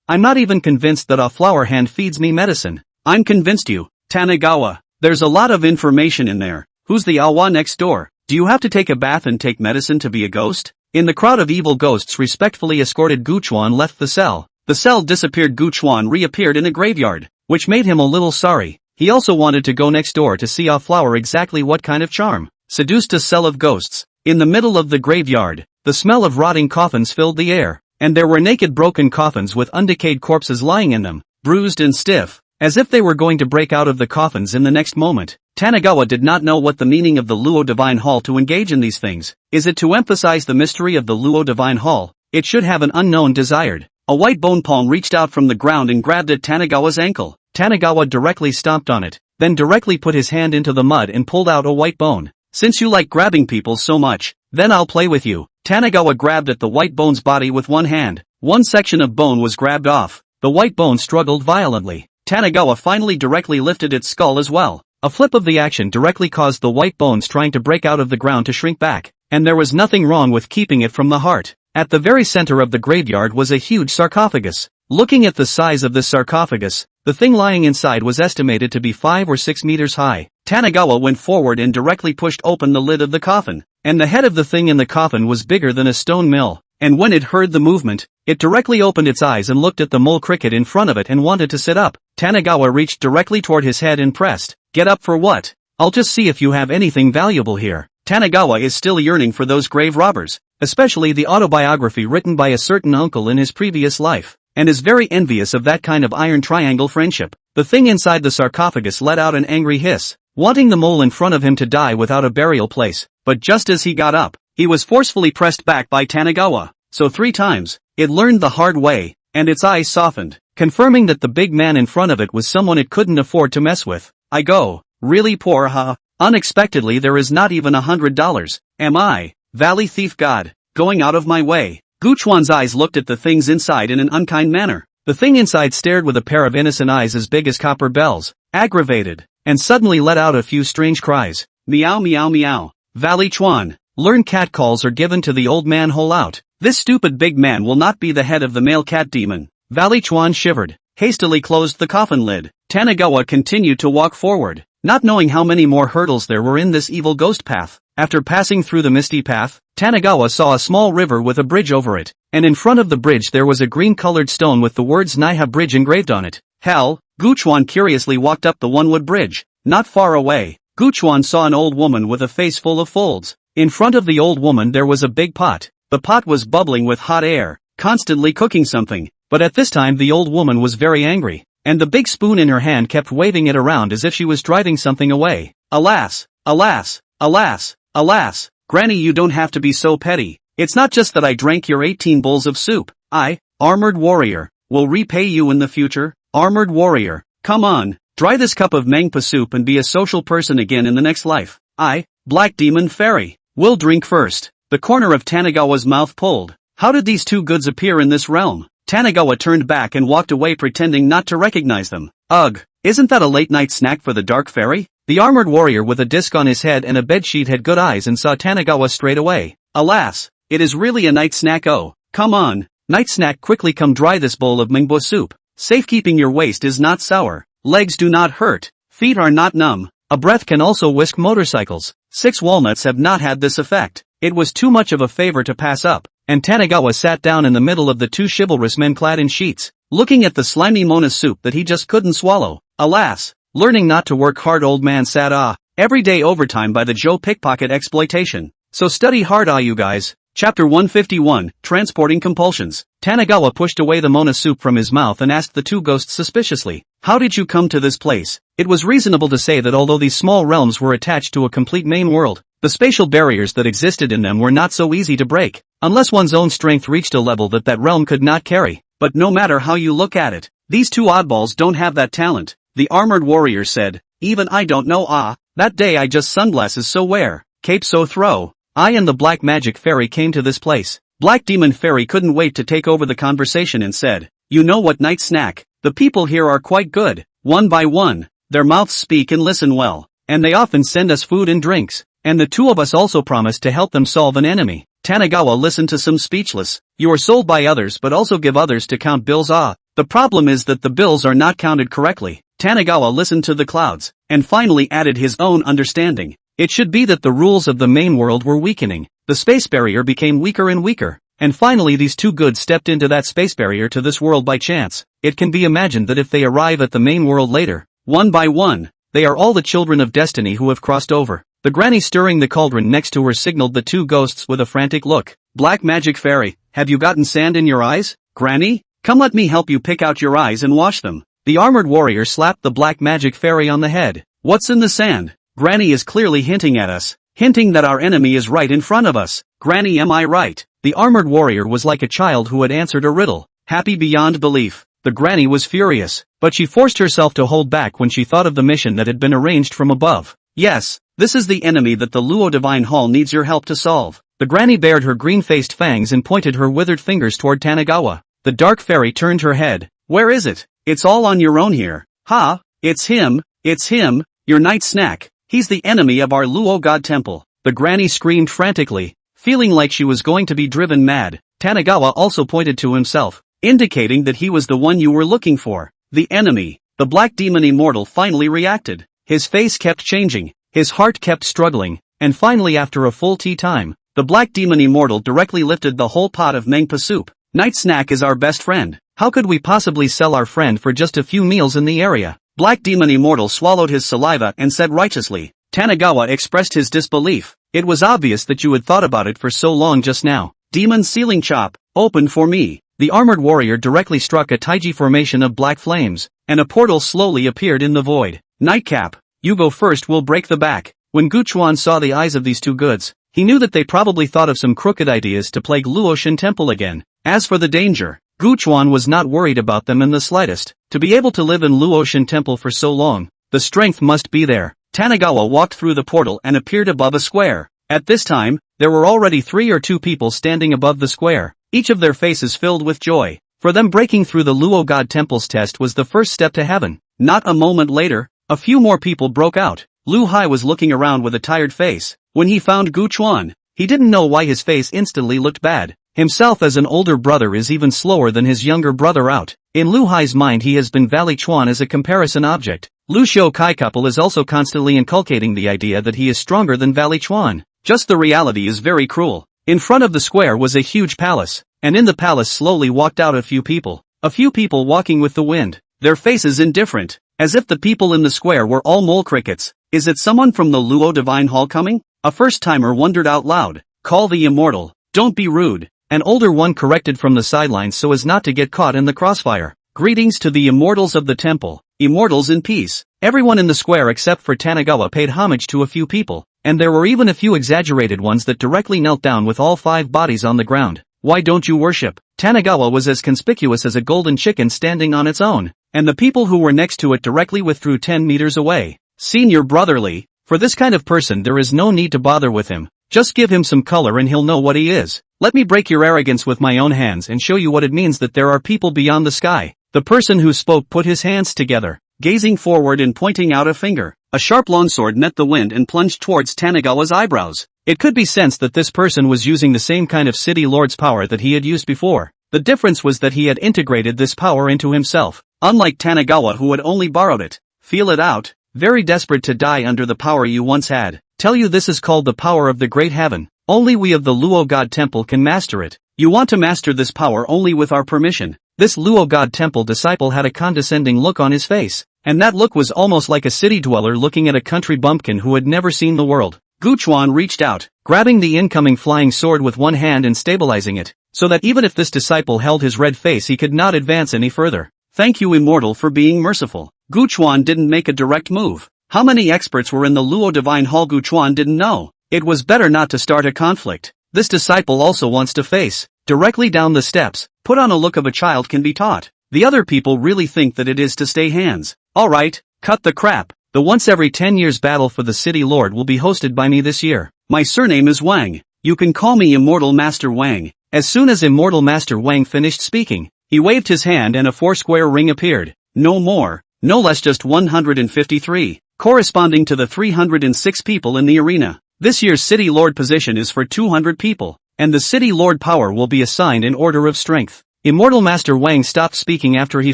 I'm not even convinced that a flower hand feeds me medicine. I'm convinced you. Tanagawa. There's a lot of information in there. Who's the awa next door? Do you have to take a bath and take medicine to be a ghost? In the crowd of evil ghosts respectfully escorted Gu Chuan left the cell. The cell disappeared. Gu Chuan reappeared in a graveyard, which made him a little sorry. He also wanted to go next door to see a flower exactly what kind of charm seduced a cell of ghosts. In the middle of the graveyard, the smell of rotting coffins filled the air, and there were naked broken coffins with undecayed corpses lying in them, bruised and stiff. as if they were going to break out of the coffins in the next moment. Tanagawa did not know what the meaning of the Luo Divine Hall to engage in these things. Is it to emphasize the mystery of the Luo Divine Hall? It should have an unknown desired. A white bone palm reached out from the ground and grabbed at Tanagawa's ankle. Tanagawa directly stomped on it, then directly put his hand into the mud and pulled out a white bone. Since you like grabbing people so much, then I'll play with you. Tanagawa grabbed at the white bone's body with one hand. One section of bone was grabbed off. The white bone struggled violently. Tanagawa finally directly lifted its skull as well. A flip of the action directly caused the white bones trying to break out of the ground to shrink back, and there was nothing wrong with keeping it from the heart. At the very center of the graveyard was a huge sarcophagus. Looking at the size of this sarcophagus, the thing lying inside was estimated to be 5 or 6 meters high. Tanagawa went forward and directly pushed open the lid of the coffin, and the head of the thing in the coffin was bigger than a stone mill, and when it heard the movement, it directly opened its eyes and looked at the mole cricket in front of it and wanted to sit up. Tanagawa reached directly toward his head and pressed, "Get up for what? I'll just see if you have anything valuable here." Tanagawa is still yearning for those grave robbers, especially the autobiography written by a certain uncle in his previous life, and is very envious of that kind of iron triangle friendship. The thing inside the sarcophagus let out an angry hiss, wanting the mole in front of him to die without a burial place, but just as he got up, he was forcefully pressed back by Tanagawa. So 3 times, it learned the hard way, and its eyes softened, confirming that the big man in front of it was someone it couldn't afford to mess with. "I go, really poor huh? Unexpectedly there is not even $100. Am I, Valley Thief God, going out of my way?" Guchuan's eyes looked at the things inside in an unkind manner. The thing inside stared with a pair of innocent eyes as big as copper bells, aggravated, and suddenly let out a few strange cries. "Meow meow meow. Valley Chuan, learn cat calls are given to the old man hole out. This stupid big man will not be the head of the male cat demon." Valley Chuan shivered, hastily closed the coffin lid. Tanagawa continued to walk forward, not knowing how many more hurdles there were in this evil ghost path. After passing through the misty path, Tanagawa saw a small river with a bridge over it, and in front of the bridge there was a green-colored stone with the words Naiha Bridge engraved on it. Hell, Guchuan curiously walked up the one-wood bridge. Not far away, Guchuan saw an old woman with a face full of folds. In front of the old woman there was a big pot. The pot was bubbling with hot air, constantly cooking something, but at this time the old woman was very angry, and the big spoon in her hand kept waving it around as if she was driving something away. "Alas, alas, alas, alas, Granny, you don't have to be so petty. It's not just that I drank your 18 bowls of soup. I, Armored Warrior, will repay you in the future. Armored Warrior, come on, try this cup of mangpa soup and be a social person again in the next life. I, Black Demon Fairy, will drink first." The corner of Tanagawa's mouth pulled. How did these two goods appear in this realm? Tanagawa turned back and walked away pretending not to recognize them. Ugh, isn't that a late-night snack for the Dark Fairy? The Armored Warrior with a disc on his head and a bedsheet had good eyes and saw Tanagawa straight away. Alas, it is really a night snack. Oh, come on, night snack, quickly come dry this bowl of mangbo soup. Safekeeping your waist is not sour. Legs do not hurt. Feet are not numb. A breath can also whisk motorcycles. 6 walnuts have not had this effect. It was too much of a favor to pass up, and Tanagawa sat down in the middle of the 2 chivalrous men clad in sheets, looking at the slimy Mona soup that he just couldn't swallow. Alas, learning not to work hard, old man sat everyday overtime by the Joe pickpocket exploitation. So study hard you guys. Chapter 151, Transporting Compulsions. Tanagawa pushed away the Mona soup from his mouth and asked the 2 ghosts suspiciously, "How did you come to this place?" It was reasonable to say that although these small realms were attached to a complete main world, the spatial barriers that existed in them were not so easy to break, unless one's own strength reached a level that that realm could not carry. But no matter how you look at it, these 2 oddballs don't have that talent. The Armored Warrior said, "Even I don't know that day I just sunglasses so wear, cape so throw. I and the Black Magic Fairy came to this place." Black Demon Fairy couldn't wait to take over the conversation and said, "You know what, night snack, the people here are quite good. One by one, their mouths speak and listen well, and they often send us food and drinks, and the 2 of us also promised to help them solve an enemy." Tanagawa listened to some speechless. "You are sold by others but also give others to count bills. The problem is that the bills are not counted correctly." Tanagawa listened to the clouds, and finally added his own understanding. It should be that the rules of the main world were weakening. The space barrier became weaker and weaker, and finally these 2 goods stepped into that space barrier to this world by chance. It can be imagined that if they arrive at the main world later, one by one, they are all the children of destiny who have crossed over. The granny stirring the cauldron next to her signaled the 2 ghosts with a frantic look. "Black Magic Fairy, have you gotten sand in your eyes? Granny, come let me help you pick out your eyes and wash them." The armored warrior slapped the black magic fairy on the head. What's in the sand? Granny is clearly hinting at us. Hinting that our enemy is right in front of us. Granny, am I right? The armored warrior was like a child who had answered a riddle. Happy beyond belief. The granny was furious, but she forced herself to hold back when she thought of the mission that had been arranged from above. Yes, this is the enemy that the Luo Divine Hall needs your help to solve. The granny bared her green-faced fangs and pointed her withered fingers toward Tanagawa. The dark fairy turned her head. Where is it? It's all on your own here. Ha! It's him, your night snack. He's the enemy of our Luo God Temple. The granny screamed frantically, feeling like she was going to be driven mad. Tanagawa also pointed to himself, indicating that he was the one you were looking for. The enemy. The black demon immortal finally reacted. His face kept changing, his heart kept struggling, and finally after a full tea time, the black demon immortal directly lifted the whole pot of mangpa soup. Night snack is our best friend. How could we possibly sell our friend for just a few meals in the area? Black demon immortal swallowed his saliva and said righteously. Tanagawa expressed his disbelief. It was obvious that you had thought about it for so long just now. Demon ceiling chop, open for me. The armored warrior directly struck a taiji formation of black flames, and a portal slowly appeared in the void. Nightcap, you go first, we'll break the back. When Guchuan saw the eyes of these two goods, he knew that they probably thought of some crooked ideas to plague Luoshan Temple again. As for the danger, Guchuan was not worried about them in the slightest. To be able to live in Luoshan Temple for so long, the strength must be there. Tanagawa walked through the portal and appeared above a square. At this time, there were already 3 or 2 people standing above the square, each of their faces filled with joy. For them, breaking through the Luo God Temple's test was the first step to heaven. Not a moment later, a few more people broke out. Lu Hai was looking around with a tired face. When he found Guchuan, he didn't know why his face instantly looked bad. Himself as an older brother is even slower than his younger brother out. In Lu Hai's mind he has been Valley Chuan as a comparison object. Lu Shou Kai couple is also constantly inculcating the idea that he is stronger than Valley Chuan. Just the reality is very cruel. In front of the square was a huge palace, and in the palace slowly walked out a few people. A few people walking with the wind, their faces indifferent, as if the people in the square were all mole crickets. Is it someone from the Luo Divine Hall coming? A first-timer wondered out loud. Call the immortal. Don't be rude. An older one corrected from the sidelines so as not to get caught in the crossfire. Greetings to the immortals of the temple. Immortals in peace. Everyone in the square except for Tanagawa paid homage to a few people, and there were even a few exaggerated ones that directly knelt down with all 5 bodies on the ground. Why don't you worship? Tanagawa was as conspicuous as a golden chicken standing on its own, and the people who were next to it directly withdrew 10 meters away. Senior brotherly. For this kind of person there is no need to bother with him. Just give him some color and he'll know what he is. Let me break your arrogance with my own hands and show you what it means that there are people beyond the sky. The person who spoke put his hands together, gazing forward and pointing out a finger. A sharp longsword met the wind and plunged towards Tanagawa's eyebrows. It could be sensed that this person was using the same kind of city lord's power that he had used before. The difference was that he had integrated this power into himself, unlike Tanagawa who had only borrowed it. Feel it out. Very desperate to die under the power you once had. Tell you this is called the power of the great heaven. Only we of the Luo God Temple can master it. You want to master this power only with our permission. This Luo God Temple disciple had a condescending look on his face, and that look was almost like a city dweller looking at a country bumpkin who had never seen the world. Guchuan reached out, grabbing the incoming flying sword with one hand and stabilizing it, so that even if this disciple held his red face he could not advance any further. Thank you, immortal, for being merciful. Guchuan didn't make a direct move. How many experts were in the Luo Divine Hall? Guchuan didn't know. It was better not to start a conflict. This disciple also wants to face directly down the steps, put on a look of a child can be taught. The other people really think that it is to stay hands. Alright, cut the crap. The once every 10 years battle for the city lord will be hosted by me this year. My surname is Wang. You can call me Immortal Master Wang. As soon as Immortal Master Wang finished speaking, he waved his hand and a 4-square ring appeared. No more, no less, just 153, corresponding to the 306 people in the arena. This year's city lord position is for 200 people, and the city lord power will be assigned in order of strength. Immortal Master Wang stopped speaking after he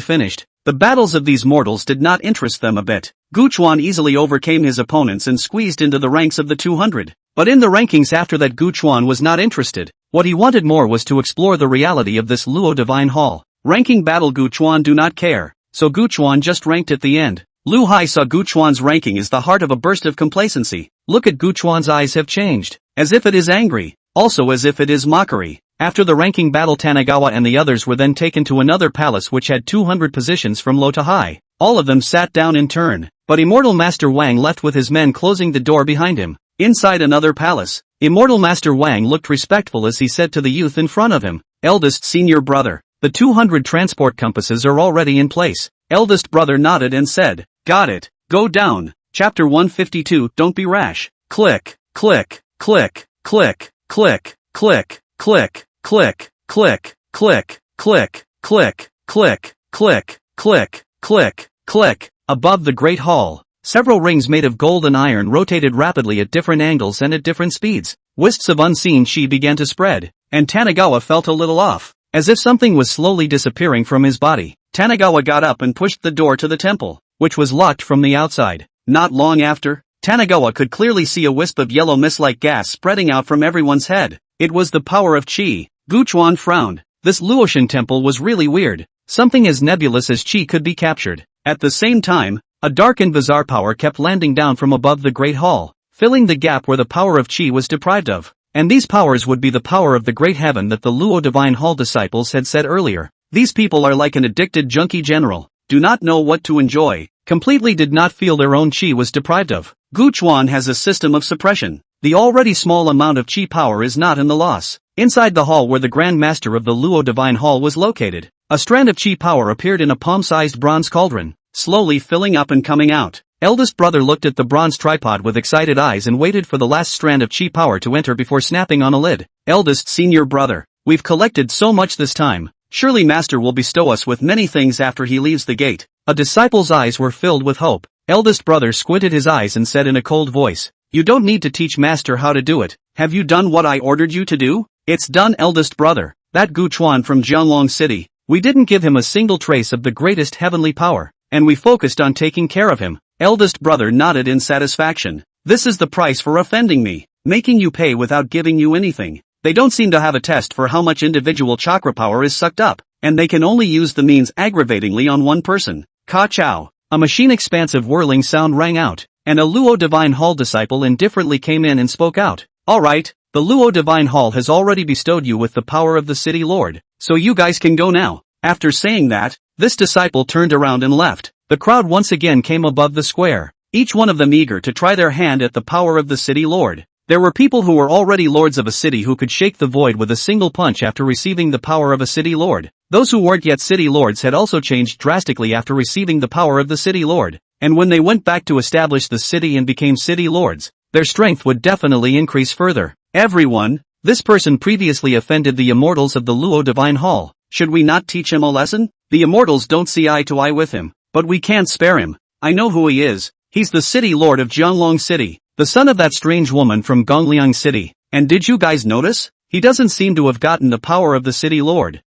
finished. The battles of these mortals did not interest them a bit. Guchuan easily overcame his opponents and squeezed into the ranks of the 200. But in the rankings after that, Guchuan was not interested. What he wanted more was to explore the reality of this Luo Divine Hall. Ranking battle, Guchuan do not care, so Guchuan just ranked at the end. Lu Hai saw Guchuan's ranking as the heart of a burst of complacency. Look at Guchuan's eyes have changed, as if it is angry, also as if it is mockery. After the ranking battle, Tanagawa and the others were then taken to another palace which had 200 positions from low to high. All of them sat down in turn, but Immortal Master Wang left with his men, closing the door behind him. Inside another palace, Immortal Master Wang looked respectful as he said to the youth in front of him, "Eldest senior brother, the 200 transport compasses are already in place." Eldest brother nodded and said, "Got it, go down." Chapter 152, Don't be rash. Click, click, click, click, click, click, click, click, click, click, click, click, click, click, click, click, click. Above the great hall, several rings made of gold and iron rotated rapidly at different angles and at different speeds. Wisps of unseen chi began to spread, and Tanagawa felt a little off, as if something was slowly disappearing from his body. Tanagawa got up and pushed the door to the temple, which was locked from the outside. Not long after, Tanagawa could clearly see a wisp of yellow mist-like gas spreading out from everyone's head. It was the power of chi. Guchuan frowned. This Luotian temple was really weird. Something as nebulous as chi could be captured. At the same time, a dark and bizarre power kept landing down from above the great hall, filling the gap where the power of chi was deprived of. And these powers would be the power of the great heaven that the Luo Divine Hall disciples had said earlier. These people are like an addicted junkie general, do not know what to enjoy, completely did not feel their own chi was deprived of. Guchuan has a system of suppression. The already small amount of chi power is not in the loss. Inside the hall where the Grand Master of the Luo Divine Hall was located, a strand of chi power appeared in a palm-sized bronze cauldron, slowly filling up and coming out. Eldest brother looked at the bronze tripod with excited eyes and waited for the last strand of chi power to enter before snapping on a lid. Eldest senior brother, we've collected so much this time. Surely Master will bestow us with many things after he leaves the gate. A disciple's eyes were filled with hope. Eldest brother squinted his eyes and said in a cold voice, "You don't need to teach Master how to do it. Have you done what I ordered you to do?" "It's done, eldest brother. That Guchuan from Jianglong City, we didn't give him a single trace of the greatest heavenly power, and we focused on taking care of him." Eldest brother nodded in satisfaction. "This is the price for offending me, making you pay without giving you anything. They don't seem to have a test for how much individual chakra power is sucked up, and they can only use the means aggravatingly on one person." Ka-chow. A machine expansive whirling sound rang out, and a Luo Divine Hall disciple indifferently came in and spoke out. "Alright, the Luo Divine Hall has already bestowed you with the power of the City Lord, so you guys can go now." After saying that, this disciple turned around and left. The crowd once again came above the square, each one of them eager to try their hand at the power of the City Lord. There were people who were already lords of a city who could shake the void with a single punch after receiving the power of a city lord. Those who weren't yet city lords had also changed drastically after receiving the power of the city lord, and when they went back to establish the city and became city lords, their strength would definitely increase further. "Everyone, this person previously offended the immortals of the Luo Divine Hall. Should we not teach him a lesson? The immortals don't see eye to eye with him, but we can't spare him. I know who he is. He's the city lord of Jianglong City, the son of that strange woman from Gongliang City. And did you guys notice? He doesn't seem to have gotten the power of the city lord.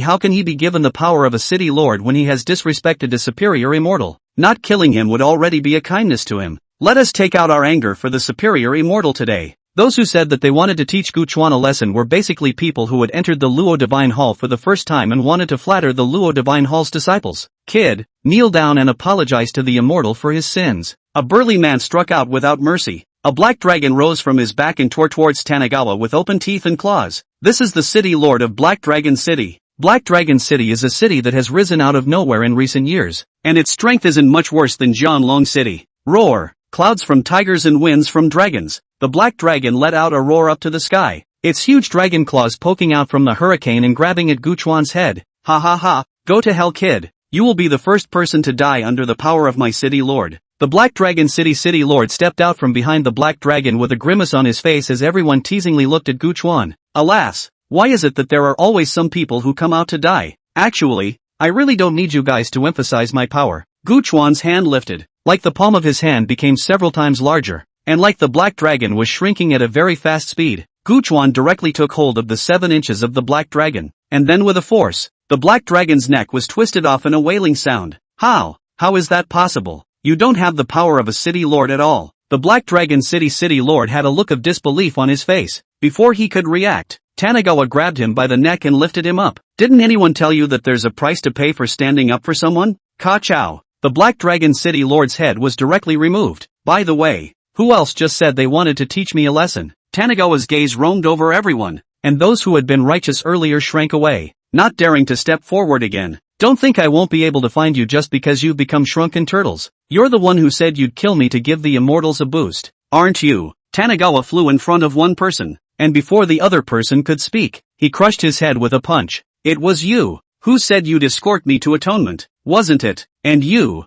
How can he be given the power of a city lord when he has disrespected a superior immortal? Not killing him would already be a kindness to him. Let us take out our anger for the superior immortal today." Those who said that they wanted to teach Guchuan a lesson were basically people who had entered the Luo Divine Hall for the first time and wanted to flatter the Luo Divine Hall's disciples. "Kid, kneel down and apologize to the immortal for his sins." A burly man struck out without mercy. A black dragon rose from his back and tore towards Tanagawa with open teeth and claws. "This is the city lord of Black Dragon City." Black Dragon City is a city that has risen out of nowhere in recent years, and its strength isn't much worse than Jianglong City. Roar! Clouds from tigers and winds from dragons. The black dragon let out a roar up to the sky, its huge dragon claws poking out from the hurricane and grabbing at Guchuan's head. "Ha ha ha, go to hell, kid. You will be the first person to die under the power of my city lord." The Black Dragon City lord stepped out from behind the black dragon with a grimace on his face as everyone teasingly looked at Guchuan. Alas, why is it that there are always some people who come out to die? Actually, I really don't need you guys to emphasize my power. Guchuan's hand lifted, like the palm of his hand became several times larger, and like the black dragon was shrinking at a very fast speed, Guchuan directly took hold of the 7 inches of the black dragon, and then with a force, the black dragon's neck was twisted off in a wailing sound. How is that possible? You don't have the power of a city lord at all. The Black Dragon City lord had a look of disbelief on his face. Before he could react, Tanagawa grabbed him by the neck and lifted him up. "Didn't anyone tell you that there's a price to pay for standing up for someone?" Ka-chow. The Black Dragon City lord's head was directly removed. "By the way, who else just said they wanted to teach me a lesson?" Tanagawa's gaze roamed over everyone. and those who had been righteous earlier shrank away, not daring to step forward again. Don't think I won't be able to find you just because you've become shrunken turtles. You're the one who said you'd kill me to give the immortals a boost, aren't you? Tanigawa flew in front of one person, and before the other person could speak, he crushed his head with a punch. It was you. Who said you'd escort me to atonement, wasn't it? And you.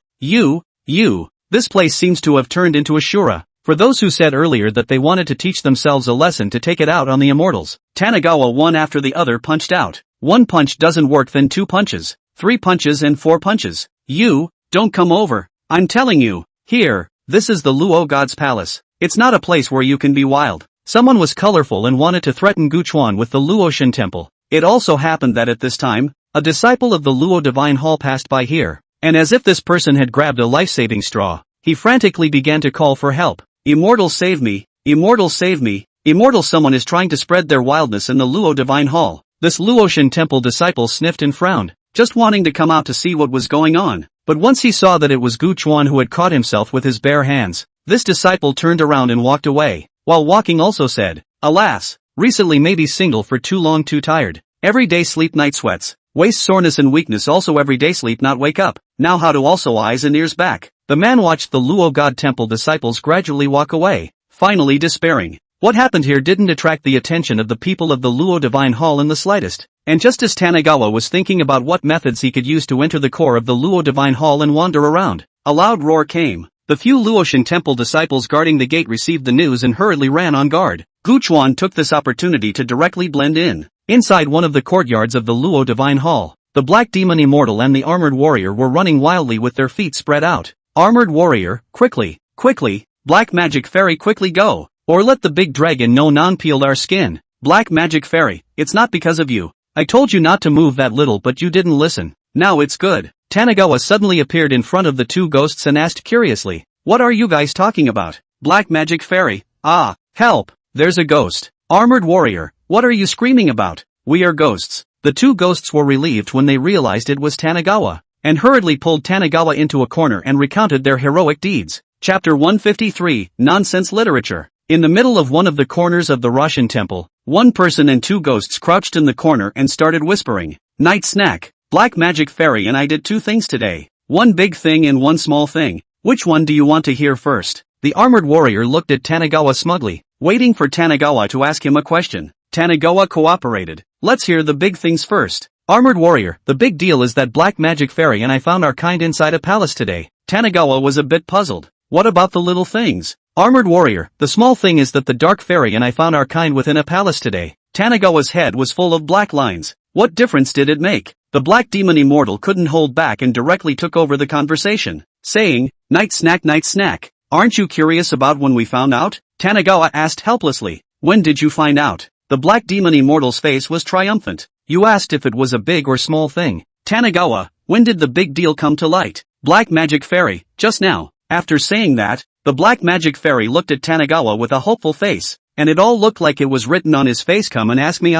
This place seems to have turned into a shura. For those who said earlier that they wanted to teach themselves a lesson to take it out on the immortals, Tanigawa one after the other punched out. One punch doesn't work, then 2 punches, 3 punches and 4 punches. You, don't come over. I'm telling you. Here, this is the Luo God's palace. It's not a place where you can be wild. Someone was colorful and wanted to threaten Guchuan with the Luoshan temple. It also happened that at this time, a disciple of the Luo Divine Hall passed by here, and as if this person had grabbed a life-saving straw, he frantically began to call for help. Immortal save me, immortal save me, immortal someone is trying to spread their wildness in the Luo Divine Hall. This Luoshan temple disciple sniffed and frowned, just wanting to come out to see what was going on. But once he saw that it was Guchuan who had caught himself with his bare hands, this disciple turned around and walked away. While walking also said, alas, recently maybe single for too long too tired. Every day sleep night sweats, waist soreness and weakness also every day sleep not wake up. Now how to also eyes and ears back. The man watched the Luo God temple disciples gradually walk away, finally despairing. What happened here didn't attract the attention of the people of the Luo Divine Hall in the slightest. And just as Tanigawa was thinking about what methods he could use to enter the core of the Luo Divine Hall and wander around, a loud roar came. The few Luoshan temple disciples guarding the gate received the news and hurriedly ran on guard. Guchuan took this opportunity to directly blend in. Inside one of the courtyards of the Luo Divine Hall, the Black Demon Immortal and the Armored Warrior were running wildly with their feet spread out. Armored Warrior, quickly, Black Magic Fairy quickly go, or let the big dragon know non-peeled our skin. Black Magic Fairy, it's not because of you. I told you not to move that little but you didn't listen. Now it's good. Tanigawa suddenly appeared in front of the 2 ghosts and asked curiously, what are you guys talking about? Black Magic Fairy, help, there's a ghost. Armored Warrior, what are you screaming about? We are ghosts. The 2 ghosts were relieved when they realized it was Tanigawa, and hurriedly pulled Tanigawa into a corner and recounted their heroic deeds. Chapter 153, Nonsense Literature. In the middle of one of the corners of the Russian temple, one person and 2 ghosts crouched in the corner and started whispering. Night snack. Black Magic Fairy and I did 2 things today. One big thing and one small thing. Which one do you want to hear first? The Armored Warrior looked at Tanigawa smugly, waiting for Tanigawa to ask him a question. Tanigawa cooperated. Let's hear the big things first. Armored Warrior, the big deal is that Black Magic Fairy and I found our kind inside a palace today. Tanigawa was a bit puzzled. What about the little things? Armored Warrior, the small thing is that the Dark Fairy and I found our kind within a palace today. Tanigawa's head was full of black lines. What difference did it make? The Black Demon Immortal couldn't hold back and directly took over the conversation, saying, night snack. Aren't you curious about when we found out? Tanigawa asked helplessly. When did you find out? The Black Demon Immortal's face was triumphant. You asked if it was a big or small thing. Tanigawa, when did the big deal come to light? Black Magic Fairy, just now. After saying that, the Black Magic Fairy looked at Tanigawa with a hopeful face, and it all looked like it was written on his face. Come and ask me.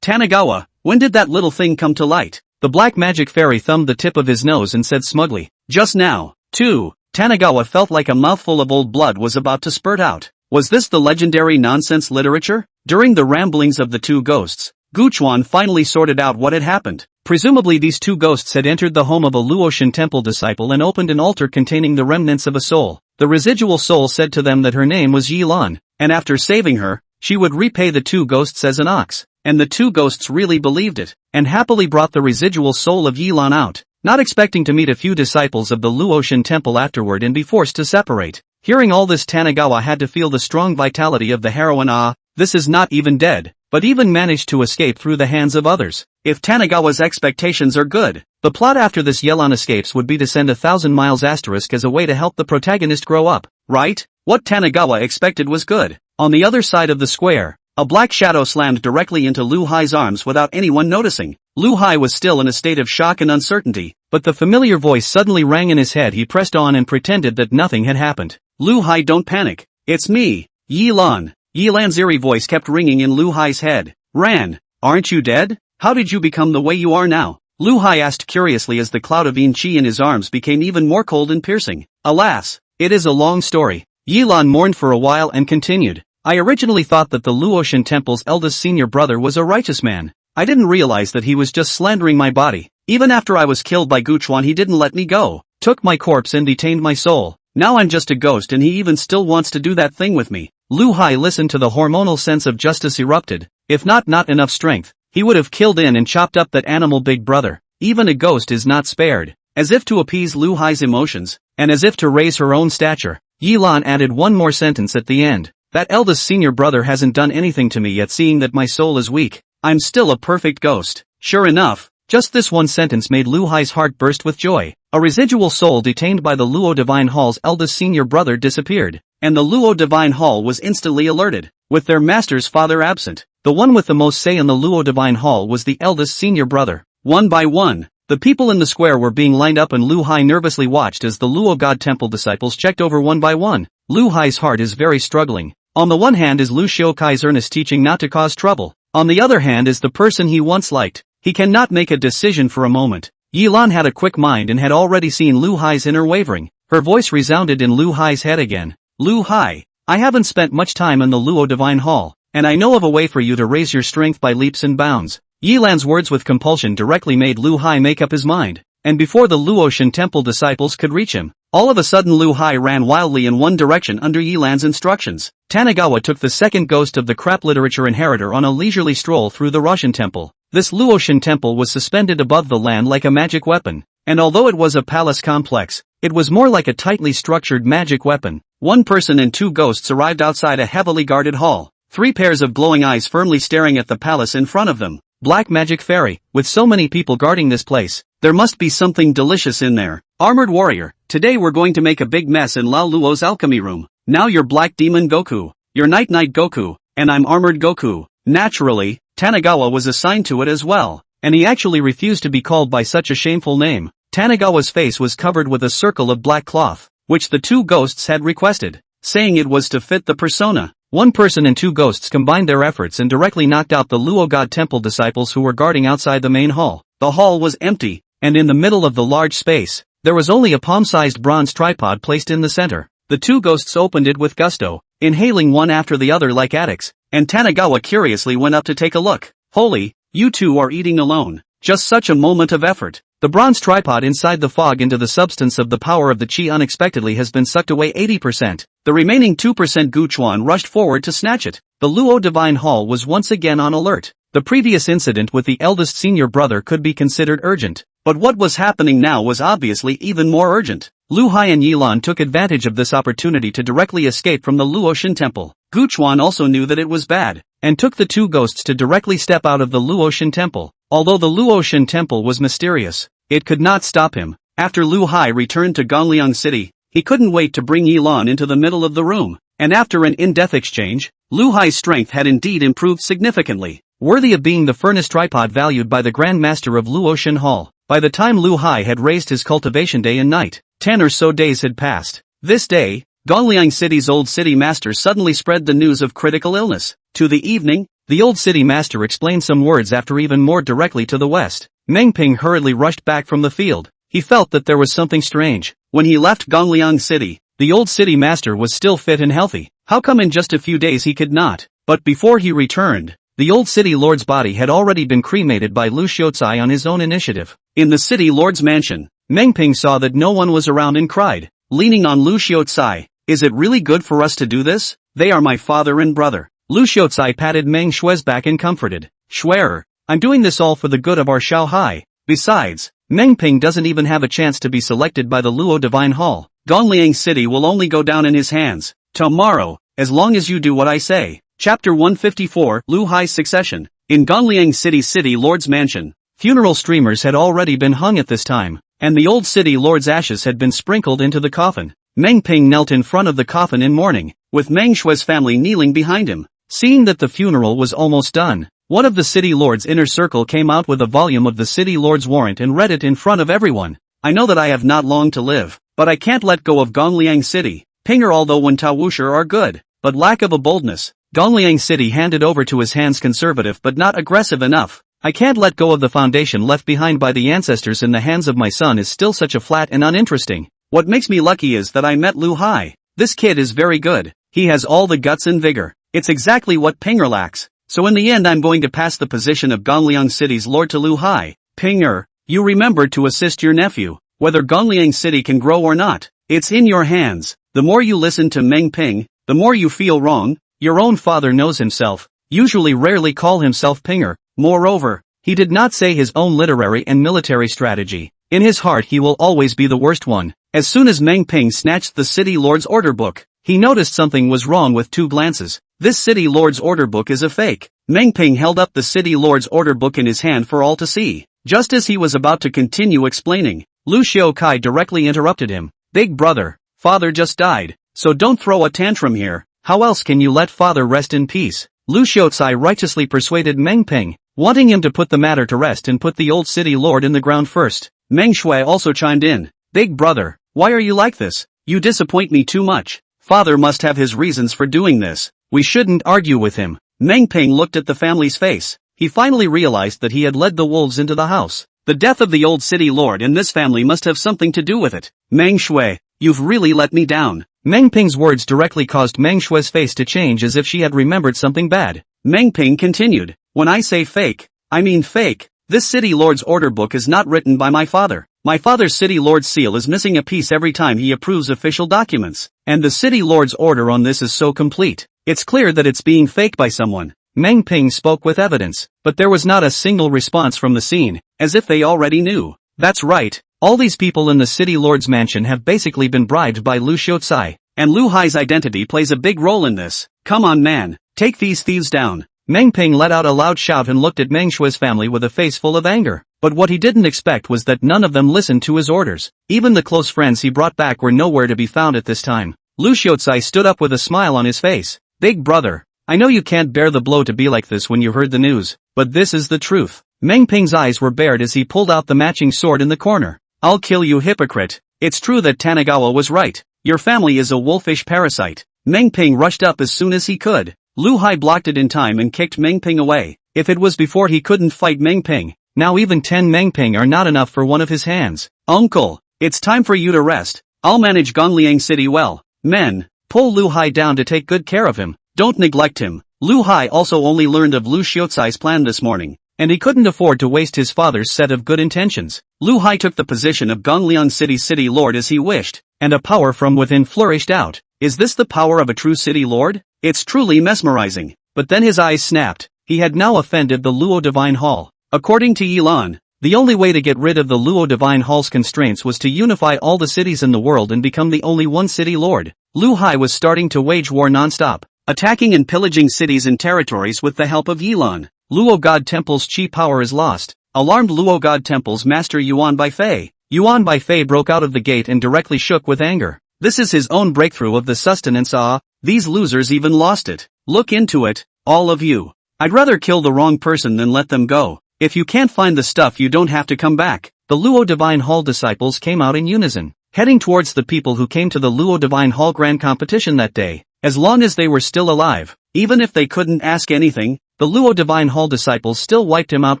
Tanigawa, when did that little thing come to light? The Black Magic Fairy thumbed the tip of his nose and said smugly, just now. 2. Tanigawa felt like a mouthful of old blood was about to spurt out. Was this the legendary nonsense literature? During the ramblings of the 2 ghosts, Guchuan finally sorted out what had happened. Presumably these 2 ghosts had entered the home of a Luoshan temple disciple and opened an altar containing the remnants of a soul. The residual soul said to them that her name was Yilan, and after saving her, she would repay the 2 ghosts as an ox. And the 2 ghosts really believed it, and happily brought the residual soul of Yilan out, not expecting to meet a few disciples of the Luoshan temple afterward and be forced to separate. Hearing all this, Tanigawa had to feel the strong vitality of the heroine. This is not even dead, but even managed to escape through the hands of others. If Tanigawa's expectations are good, the plot after this Yilan escapes would be to send 1,000 miles asterisk as a way to help the protagonist grow up, right? What Tanigawa expected was good. On the other side of the square, a black shadow slammed directly into Lu Hai's arms without anyone noticing. Lu Hai was still in a state of shock and uncertainty, but the familiar voice suddenly rang in his head. He pressed on and pretended that nothing had happened. Lu Hai, don't panic. It's me, Yilan. Yilan's eerie voice kept ringing in Lu Hai's head. Ran, aren't you dead? How did you become the way you are now? Lu Hai asked curiously as the cloud of yin chi in his arms became even more cold and piercing. Alas, it is a long story. Yilan mourned for a while and continued. I originally thought that the Luotian temple's eldest senior brother was a righteous man. I didn't realize that he was just slandering my body. Even after I was killed by Guchuan, he didn't let me go. Took my corpse and detained my soul. Now I'm just a ghost and he even still wants to do that thing with me. Lu Hai listened to the hormonal sense of justice erupted. If not enough strength, he would have killed in and chopped up that animal big brother. Even a ghost is not spared. As if to appease Lu Hai's emotions, and as if to raise her own stature, Yilan added one more sentence at the end. That eldest senior brother hasn't done anything to me yet, seeing that my soul is weak. I'm still a perfect ghost. Sure enough, just this one sentence made Lu Hai's heart burst with joy. A residual soul detained by the Luo Divine Hall's eldest senior brother disappeared, and the Luo Divine Hall was instantly alerted. With their master's father absent, the one with the most say in the Luo Divine Hall was the eldest senior brother. One by one, the people in the square were being lined up and Lu Hai nervously watched as the Luo God Temple disciples checked over one by one. Lu Hai's heart is very struggling. On the one hand is Lu Xiaokai's earnest teaching not to cause trouble. On the other hand is the person he once liked. He cannot make a decision for a moment. Yilan had a quick mind and had already seen Lu Hai's inner wavering. Her voice resounded in Lu Hai's head again. Lu Hai, I haven't spent much time in the Luo Divine Hall, and I know of a way for you to raise your strength by leaps and bounds. Yilan's words with compulsion directly made Lu Hai make up his mind, and before the Luotian temple disciples could reach him, all of a sudden Lu Hai ran wildly in one direction under Yilan's instructions. Tanagawa took the second ghost of the crap literature inheritor on a leisurely stroll through the Russian temple. This Luotian temple was suspended above the land like a magic weapon, and although it was a palace complex, it was more like a tightly structured magic weapon. One person and two ghosts arrived outside a heavily guarded hall, 3 pairs of glowing eyes firmly staring at the palace in front of them. Black magic fairy, with so many people guarding this place, there must be something delicious in there. Armored warrior, today we're going to make a big mess in Lao Luo's alchemy room. Now you're Black Demon Goku, you're Night Goku, and I'm Armored Goku. Naturally, Tanagawa was assigned to it as well, and he actually refused to be called by such a shameful name. Tanagawa's face was covered with a circle of black cloth, which the two ghosts had requested, saying it was to fit the persona. One person and two ghosts combined their efforts and directly knocked out the Luo God Temple disciples who were guarding outside the main hall. The hall was empty, and in the middle of the large space, there was only a palm-sized bronze tripod placed in the center. The two ghosts opened it with gusto, inhaling one after the other like addicts, and Tanagawa curiously went up to take a look. Holy, you two are eating alone. Just such a moment of effort. The bronze tripod inside the fog into the substance of the power of the chi unexpectedly has been sucked away 80%. The remaining 2% Guchuan rushed forward to snatch it. The Luo Divine Hall was once again on alert. The previous incident with the eldest senior brother could be considered urgent, but what was happening now was obviously even more urgent. Lu Hai and Yilan took advantage of this opportunity to directly escape from the Luotian temple. Guchuan also knew that it was bad, and took the two ghosts to directly step out of the Luotian temple. Although the Luotian temple was mysterious, it could not stop him. After Lu Hai returned to Gongliang City, he couldn't wait to bring Yilan into the middle of the room, and after an in-depth exchange, Lu Hai's strength had indeed improved significantly, worthy of being the furnace tripod valued by the Grand Master of Luotian Hall. By the time Lu Hai had raised his cultivation day and night, 10 or so days had passed. This day, Gongliang City's old city master suddenly spread the news of critical illness. To the evening, the old city master explained some words after even more directly to the west. Meng Ping hurriedly rushed back from the field. He felt that there was something strange. When he left Gongliang City, the old city master was still fit and healthy. How come in just a few days he could not? But before he returned, the old city lord's body had already been cremated by Lu Xiaocai on his own initiative. In the city lord's mansion, Meng Ping saw that no one was around and cried, leaning on Lu Xiaocai, "Is it really good for us to do this? They are my father and brother." Lu Xiaocai patted Meng Shui's back and comforted, "Shui'er, I'm doing this all for the good of our Shao Hai. Besides, Meng Ping doesn't even have a chance to be selected by the Luo Divine Hall. Gongliang City will only go down in his hands tomorrow, as long as you do what I say." Chapter 154, Lu Hai's Succession. In Gongliang City Lord's Mansion, funeral streamers had already been hung at this time, and the old city lord's ashes had been sprinkled into the coffin. Meng Ping knelt in front of the coffin in mourning, with Meng Shui's family kneeling behind him. Seeing that the funeral was almost done, one of the city lord's inner circle came out with a volume of the city lord's warrant and read it in front of everyone. "I know that I have not long to live, but I can't let go of Gongliang City. Pinger although when Tawusher are good, but lack of a boldness. Gongliang City handed over to his hands conservative but not aggressive enough. I can't let go of the foundation left behind by the ancestors in the hands of my son is still such a flat and uninteresting. What makes me lucky is that I met Lu Hai. This kid is very good. He has all the guts and vigor. It's exactly what Pinger lacks. So in the end I'm going to pass the position of Gongliang City's lord to Lu Hai. Pinger, you remembered to assist your nephew. Whether Gongliang City can grow or not, it's in your hands. The more you listen to Meng Ping, the more you feel wrong. Your own father knows himself, usually rarely call himself Pinger. Moreover, he did not say his own literary and military strategy. In his heart he will always be the worst one. As soon as Meng Ping snatched the city lord's order book, he noticed something was wrong with 2 glances. This city lord's order book is a fake. Meng Ping held up the city lord's order book in his hand for all to see. Just as he was about to continue explaining, Lu Xiaokai directly interrupted him. Big brother, father just died, so don't throw a tantrum here. How else can you let father rest in peace? Lu Xiaocai righteously persuaded Meng Ping, wanting him to put the matter to rest and put the old city lord in the ground first. Meng Shui also chimed in. Big brother, why are you like this? You disappoint me too much. Father must have his reasons for doing this. We shouldn't argue with him. Meng Ping looked at the family's face. He finally realized that he had led the wolves into the house. The death of the old city lord and this family must have something to do with it. Meng Shui, you've really let me down. Meng Ping's words directly caused Meng Shui's face to change as if she had remembered something bad. Meng Ping continued, when I say fake, I mean fake. This city lord's order book is not written by my father. My father's city lord's seal is missing a piece every time he approves official documents. And the city lord's order on this is so complete. It's clear that it's being faked by someone. Meng Ping spoke with evidence, but there was not a single response from the scene, as if they already knew. That's right, all these people in the city lord's mansion have basically been bribed by Lu Xiaocai, and Lu Hai's identity plays a big role in this. Come on man, take these thieves down. Meng Ping let out a loud shout and looked at Meng Shui's family with a face full of anger. But what he didn't expect was that none of them listened to his orders. Even the close friends he brought back were nowhere to be found at this time. Lu Xiaocai stood up with a smile on his face. Big brother, I know you can't bear the blow to be like this when you heard the news, but this is the truth. Meng Ping's eyes were bared as he pulled out the matching sword in the corner. I'll kill you hypocrite. It's true that Tanagawa was right. Your family is a wolfish parasite. Meng Ping rushed up as soon as he could. Lu Hai blocked it in time and kicked Meng Ping away. If it was before he couldn't fight Meng Ping, now even 10 Meng Ping are not enough for one of his hands. Uncle, it's time for you to rest. I'll manage Gongliang City well. Men, pull Lu Hai down to take good care of him. Don't neglect him. Lu Hai also only learned of Lu Xiaocai's plan this morning, and he couldn't afford to waste his father's set of good intentions. Lu Hai took the position of Gongliang City's city lord as he wished, and a power from within flourished out. Is this the power of a true city lord? It's truly mesmerizing. But then his eyes snapped. He had now offended the Luo Divine Hall. According to Yilan, the only way to get rid of the Luo Divine Hall's constraints was to unify all the cities in the world and become the only one city lord. Lu Hai was starting to wage war non-stop, attacking and pillaging cities and territories with the help of Yilan. Luo God Temple's chi power is lost. Alarmed Luo God Temple's master Yuan Baifei. Yuan Baifei broke out of the gate and directly shook with anger. This is his own breakthrough of the sustenance. These losers even lost it. Look into it, all of you. I'd rather kill the wrong person than let them go. If you can't find the stuff you don't have to come back. The Luo Divine Hall disciples came out in unison, heading towards the people who came to the Luo Divine Hall Grand Competition that day. As long as they were still alive, even if they couldn't ask anything, the Luo Divine Hall disciples still wiped him out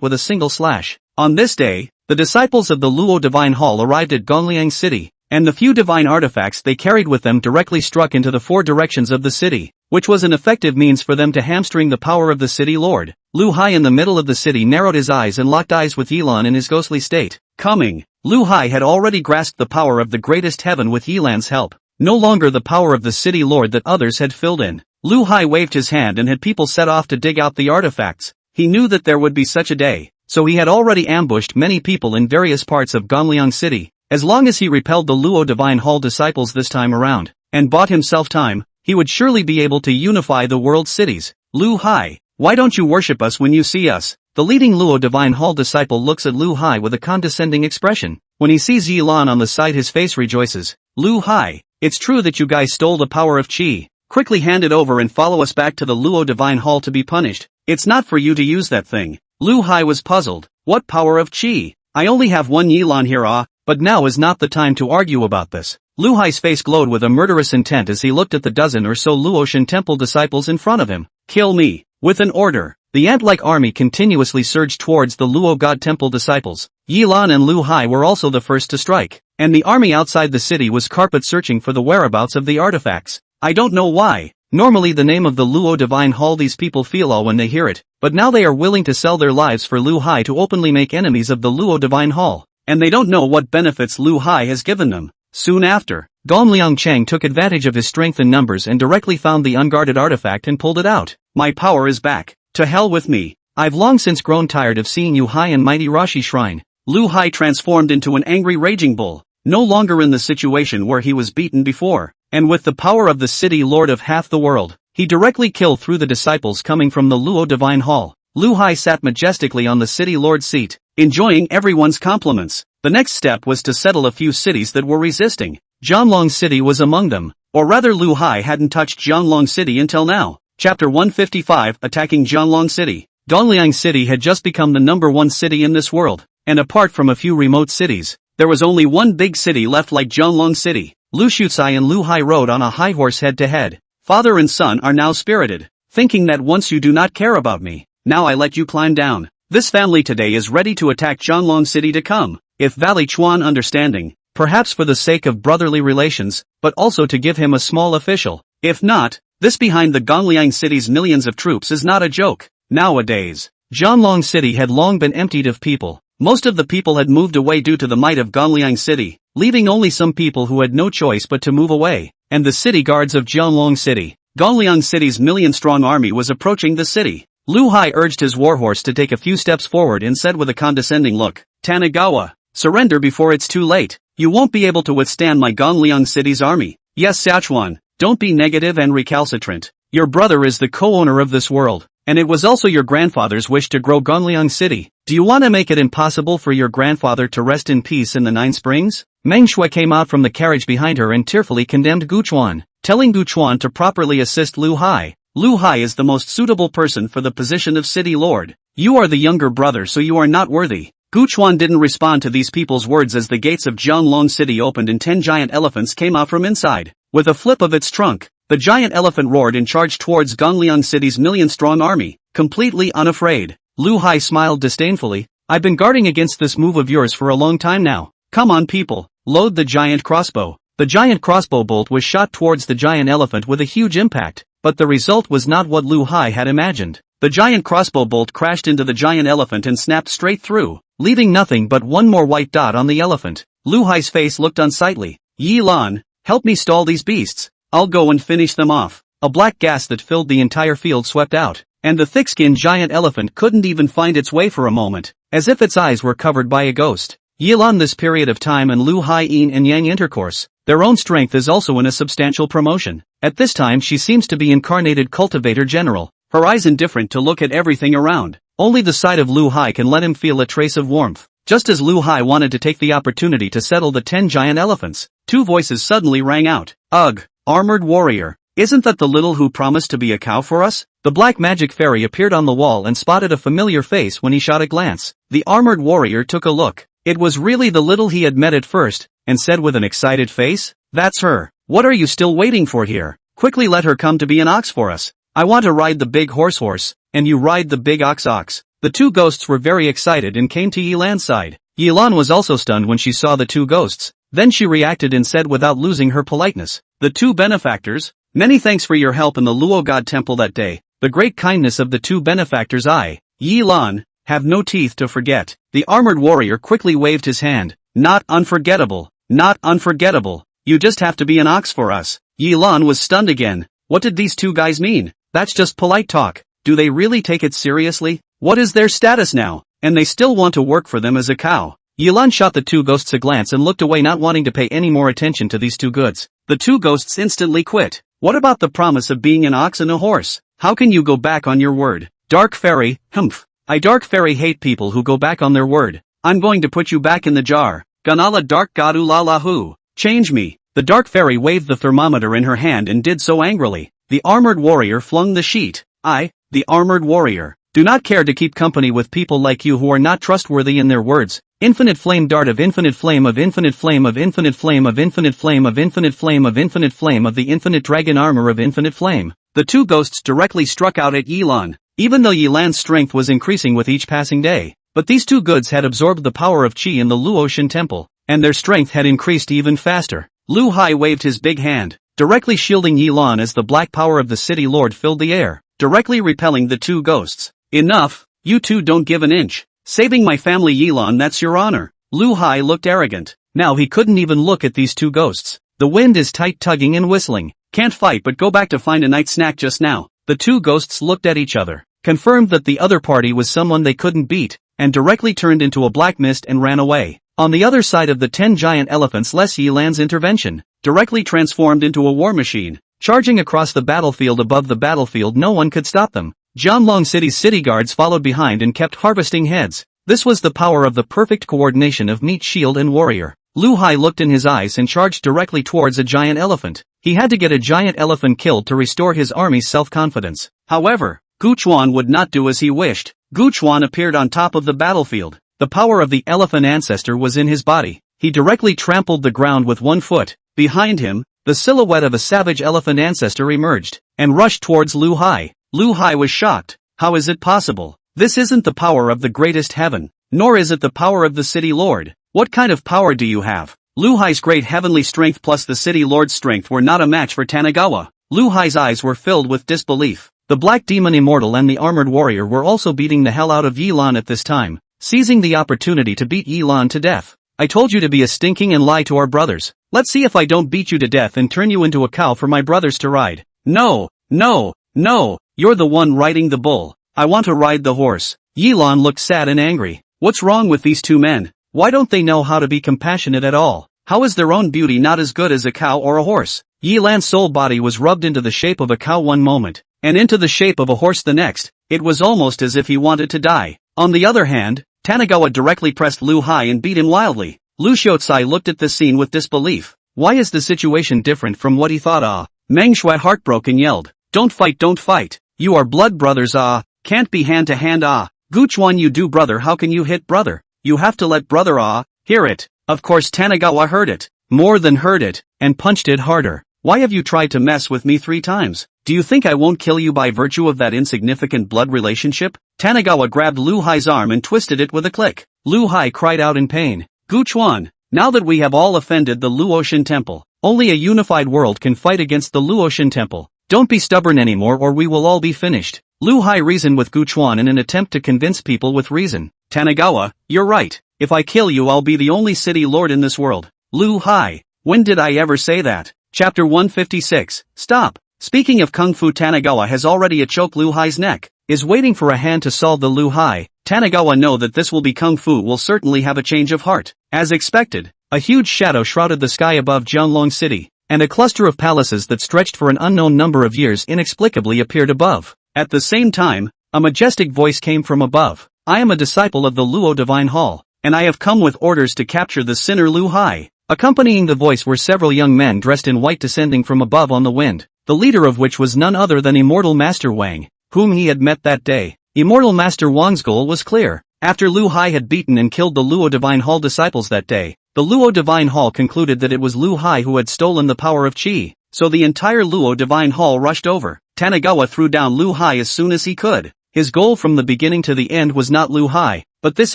with a single slash. On this day, the disciples of the Luo Divine Hall arrived at Gongliang City, and the few divine artifacts they carried with them directly struck into the 4 directions of the city, which was an effective means for them to hamstring the power of the city lord. Lu Hai in the middle of the city narrowed his eyes and locked eyes with Yilan in his ghostly state. Coming, Lu Hai had already grasped the power of the greatest heaven with Yilan's help, no longer the power of the city lord that others had filled in. Lu Hai waved his hand and had people set off to dig out the artifacts. He knew that there would be such a day, so he had already ambushed many people in various parts of Gongliang City. As long as he repelled the Luo Divine Hall disciples this time around, and bought himself time, he would surely be able to unify the world's cities. Lu Hai, why don't you worship us when you see us? The leading Luo Divine Hall disciple looks at Lu Hai with a condescending expression. When he sees Yilan on the side his face rejoices. Lu Hai, it's true that you guys stole the power of Qi. Quickly hand it over and follow us back to the Luo Divine Hall to be punished. It's not for you to use that thing. Lu Hai was puzzled. What power of Qi? I only have one Yilan here but now is not the time to argue about this. Lu Hai's face glowed with a murderous intent as he looked at the dozen or so Luoshan temple disciples in front of him. Kill me. With an order, the ant-like army continuously surged towards the Luo God temple disciples. Yilan and Lu Hai were also the first to strike, and the army outside the city was carpet searching for the whereabouts of the artifacts. I don't know why, Normally the name of the Luo Divine Hall, these people feel awe when they hear it, but now they are willing to sell their lives for Lu Hai to openly make enemies of the Luo Divine Hall, and they don't know what benefits Lu Hai has given them. Soon after, Gong Liangcheng took advantage of his strength in numbers and directly found the unguarded artifact and pulled it out. My power is back. To hell with me. I've long since grown tired of seeing you high and mighty Rashi Shrine. Lu Hai transformed into an angry raging bull, no longer in the situation where he was beaten before, and with the power of the city lord of half the world, he directly killed through the disciples coming from the Luo Divine Hall. Lu Hai sat majestically on the city lord's seat, enjoying everyone's compliments. The next step was to settle a few cities that were resisting. Jianlong City was among them, or rather Lu Hai hadn't touched Jianlong City until now. Chapter 155, Attacking Jianlong City. Dongliang City had just become the #1 city in this world, and apart from a few remote cities, there was only one big city left like Jianlong City. Lu Shucai and Lu Hai rode on a high horse head to head. Father and son are now spirited, thinking that once you do not care about me, now I let you climb down. This family today is ready to attack Jianlong City to come, if Valley Chuan understanding, perhaps for the sake of brotherly relations, but also to give him a small official. If not, this behind the Gongliang City's millions of troops is not a joke. Nowadays, Jianlong City had long been emptied of people. Most of the people had moved away due to the might of Gongliang City, leaving only some people who had no choice but to move away, and the city guards of Jianlong City. Gongliang City's million-strong army was approaching the city. Lu Hai urged his warhorse to take a few steps forward and said with a condescending look, Tanagawa, surrender before it's too late. You won't be able to withstand my Gongliang City's army. Yes, Sichuan, don't be negative and recalcitrant. Your brother is the co-owner of this world, and it was also your grandfather's wish to grow Gongliang City. Do you want to make it impossible for your grandfather to rest in peace in the Nine Springs? Meng Shui came out from the carriage behind her and tearfully condemned Gu Chuan, telling Gu Chuan to properly assist Lu Hai. Lu Hai is the most suitable person for the position of city lord. You are the younger brother, so you are not worthy. Gu Chuan didn't respond to these people's words as the gates of Jianlong City opened and 10 giant elephants came out from inside. With a flip of its trunk, the giant elephant roared and charged towards Gongliang City's million-strong army, completely unafraid. Lu Hai smiled disdainfully. I've been guarding against this move of yours for a long time now. Come on people, load the giant crossbow. The giant crossbow bolt was shot towards the giant elephant with a huge impact, but the result was not what Lu Hai had imagined. The giant crossbow bolt crashed into the giant elephant and snapped straight through, leaving nothing but one more white dot on the elephant. Lu Hai's face looked unsightly. Yi Lan, help me stall these beasts. I'll go and finish them off. A black gas that filled the entire field swept out, and the thick-skinned giant elephant couldn't even find its way for a moment, as if its eyes were covered by a ghost. Yilan, this period of time and Lu Hai yin and yang intercourse, their own strength is also in a substantial promotion. At this time she seems to be incarnated cultivator general, her eyes indifferent to look at everything around. Only the sight of Lu Hai can let him feel a trace of warmth. Just as Lu Hai wanted to take the opportunity to settle the 10 giant elephants, 2 voices suddenly rang out. Ugh, armored warrior, isn't that the little who promised to be a cow for us? The black magic fairy appeared on the wall and spotted a familiar face when he shot a glance. The armored warrior took a look. It was really the little he had met at first, and said with an excited face, That's her. What are you still waiting for here? Quickly let her come to be an ox for us. I want to ride the big horse, and you ride the big ox. The 2 ghosts were very excited and came to Yilan's side. Yilan was also stunned when she saw the 2 ghosts. Then she reacted and said without losing her politeness, The 2 benefactors, many thanks for your help in the Luo God Temple that day. The great kindness of the 2 benefactors I, Yilan, have no teeth to forget. The armored warrior quickly waved his hand. Not unforgettable, not unforgettable. You just have to be an ox for us. Yilan was stunned again. What did these 2 guys mean? That's just polite talk. Do they really take it seriously? What is their status now? And they still want to work for them as a cow. Yilan shot the 2 ghosts a glance and looked away, not wanting to pay any more attention to these 2 goods. The 2 ghosts instantly quit. What about the promise of being an ox and a horse? How can you go back on your word? Dark fairy, humph. I dark fairy hate people who go back on their word. I'm going to put you back in the jar. Ganala dark gadu la la hu. Change me. The dark fairy waved the thermometer in her hand and did so angrily. The armored warrior flung the sheet. I, the armored warrior, do not care to keep company with people like you who are not trustworthy in their words. Infinite flame dart of infinite flame of infinite flame of infinite flame of infinite flame of infinite flame of infinite flame of the infinite dragon armor of infinite flame. The 2 ghosts directly struck out at Yilan, even though Yilan's strength was increasing with each passing day. But these 2 goods had absorbed the power of Qi in the Luo Shin Temple, and their strength had increased even faster. Lu Hai waved his big hand. directly shielding Yilan as the black power of the city lord filled the air, directly repelling the two ghosts. Enough, you two don't give an inch. Saving my family Yilan, that's your honor. Lu Hai looked arrogant. Now he couldn't even look at these two ghosts. The wind is tight, tugging and whistling. Can't fight but go back to find a night snack just now. The two ghosts looked at each other, confirmed that the other party was someone they couldn't beat, and directly turned into a black mist and ran away. On the other side of the 10 giant elephants, Les Yilan's intervention, directly transformed into a war machine, charging across the battlefield. Above the battlefield, no one could stop them. Jianlong City's city guards followed behind and kept harvesting heads. This was the power of the perfect coordination of meat, shield and warrior. Lu Hai looked in his eyes and charged directly towards a giant elephant. He had to get a giant elephant killed to restore his army's self-confidence. However, Gu Chuan would not do as he wished. Gu Chuan appeared on top of the battlefield. The power of the elephant ancestor was in his body. He directly trampled the ground with one foot. Behind him, the silhouette of a savage elephant ancestor emerged, and rushed towards Lu Hai. Lu Hai was shocked. How is it possible? This isn't the power of the greatest heaven, nor is it the power of the city lord. What kind of power do you have? Lu Hai's great heavenly strength plus the city lord's strength were not a match for Tanagawa. Lu Hai's eyes were filled with disbelief. The black demon immortal and the armored warrior were also beating the hell out of Yilan at this time, seizing the opportunity to beat Yilan to death. I told you to be a stinking and lie to our brothers. Let's see if I don't beat you to death and turn you into a cow for my brothers to ride. No, no, no, you're the one riding the bull. I want to ride the horse. Yilan looked sad and angry. What's wrong with these two men? Why don't they know how to be compassionate at all? How is their own beauty not as good as a cow or a horse? Yilan's soul body was rubbed into the shape of a cow one moment, and into the shape of a horse the next. It was almost as if he wanted to die. On the other hand, Tanagawa directly pressed Lu Hai and beat him wildly. Lu Xiaotsai looked at this scene with disbelief. Why is the situation different from what he thought? Manhwa heartbroken yelled. Don't fight, don't fight. You are blood brothers. Can't be hand to hand. Gu Chuan, you do brother, how can you hit brother? You have to let brother hear it. Of course Tanagawa heard it, more than heard it, and punched it harder. Why have you tried to mess with me 3 times? Do you think I won't kill you by virtue of that insignificant blood relationship? Tanagawa grabbed Lu Hai's arm and twisted it with a click. Lu Hai cried out in pain. Gu Chuan, now that we have all offended the Luotian temple, only a unified world can fight against the Luotian temple. Don't be stubborn anymore or we will all be finished. Lu Hai reasoned with Gu Chuan in an attempt to convince people with reason. Tanagawa, you're right. If I kill you I'll be the only city lord in this world. Lu Hai, when did I ever say that? Chapter 156, Stop. Speaking of Kung Fu, Tanagawa has already choked Lu Hai's neck, is waiting for a hand to solve the Lu Hai. Tanagawa know that this will be Kung Fu will certainly have a change of heart. As expected, a huge shadow shrouded the sky above Jianlong City, and a cluster of palaces that stretched for an unknown number of years inexplicably appeared above. At the same time, a majestic voice came from above. I am a disciple of the Luo Divine Hall, and I have come with orders to capture the sinner Lu Hai. Accompanying the voice were several young men dressed in white descending from above on the wind, the leader of which was none other than Immortal Master Wang, whom he had met that day. Immortal Master Wang's goal was clear. After Lu Hai had beaten and killed the Luo Divine Hall disciples that day, the Luo Divine Hall concluded that it was Lu Hai who had stolen the power of Qi, so the entire Luo Divine Hall rushed over. Tanagawa threw down Lu Hai as soon as he could. His goal from the beginning to the end was not Lu Hai, but this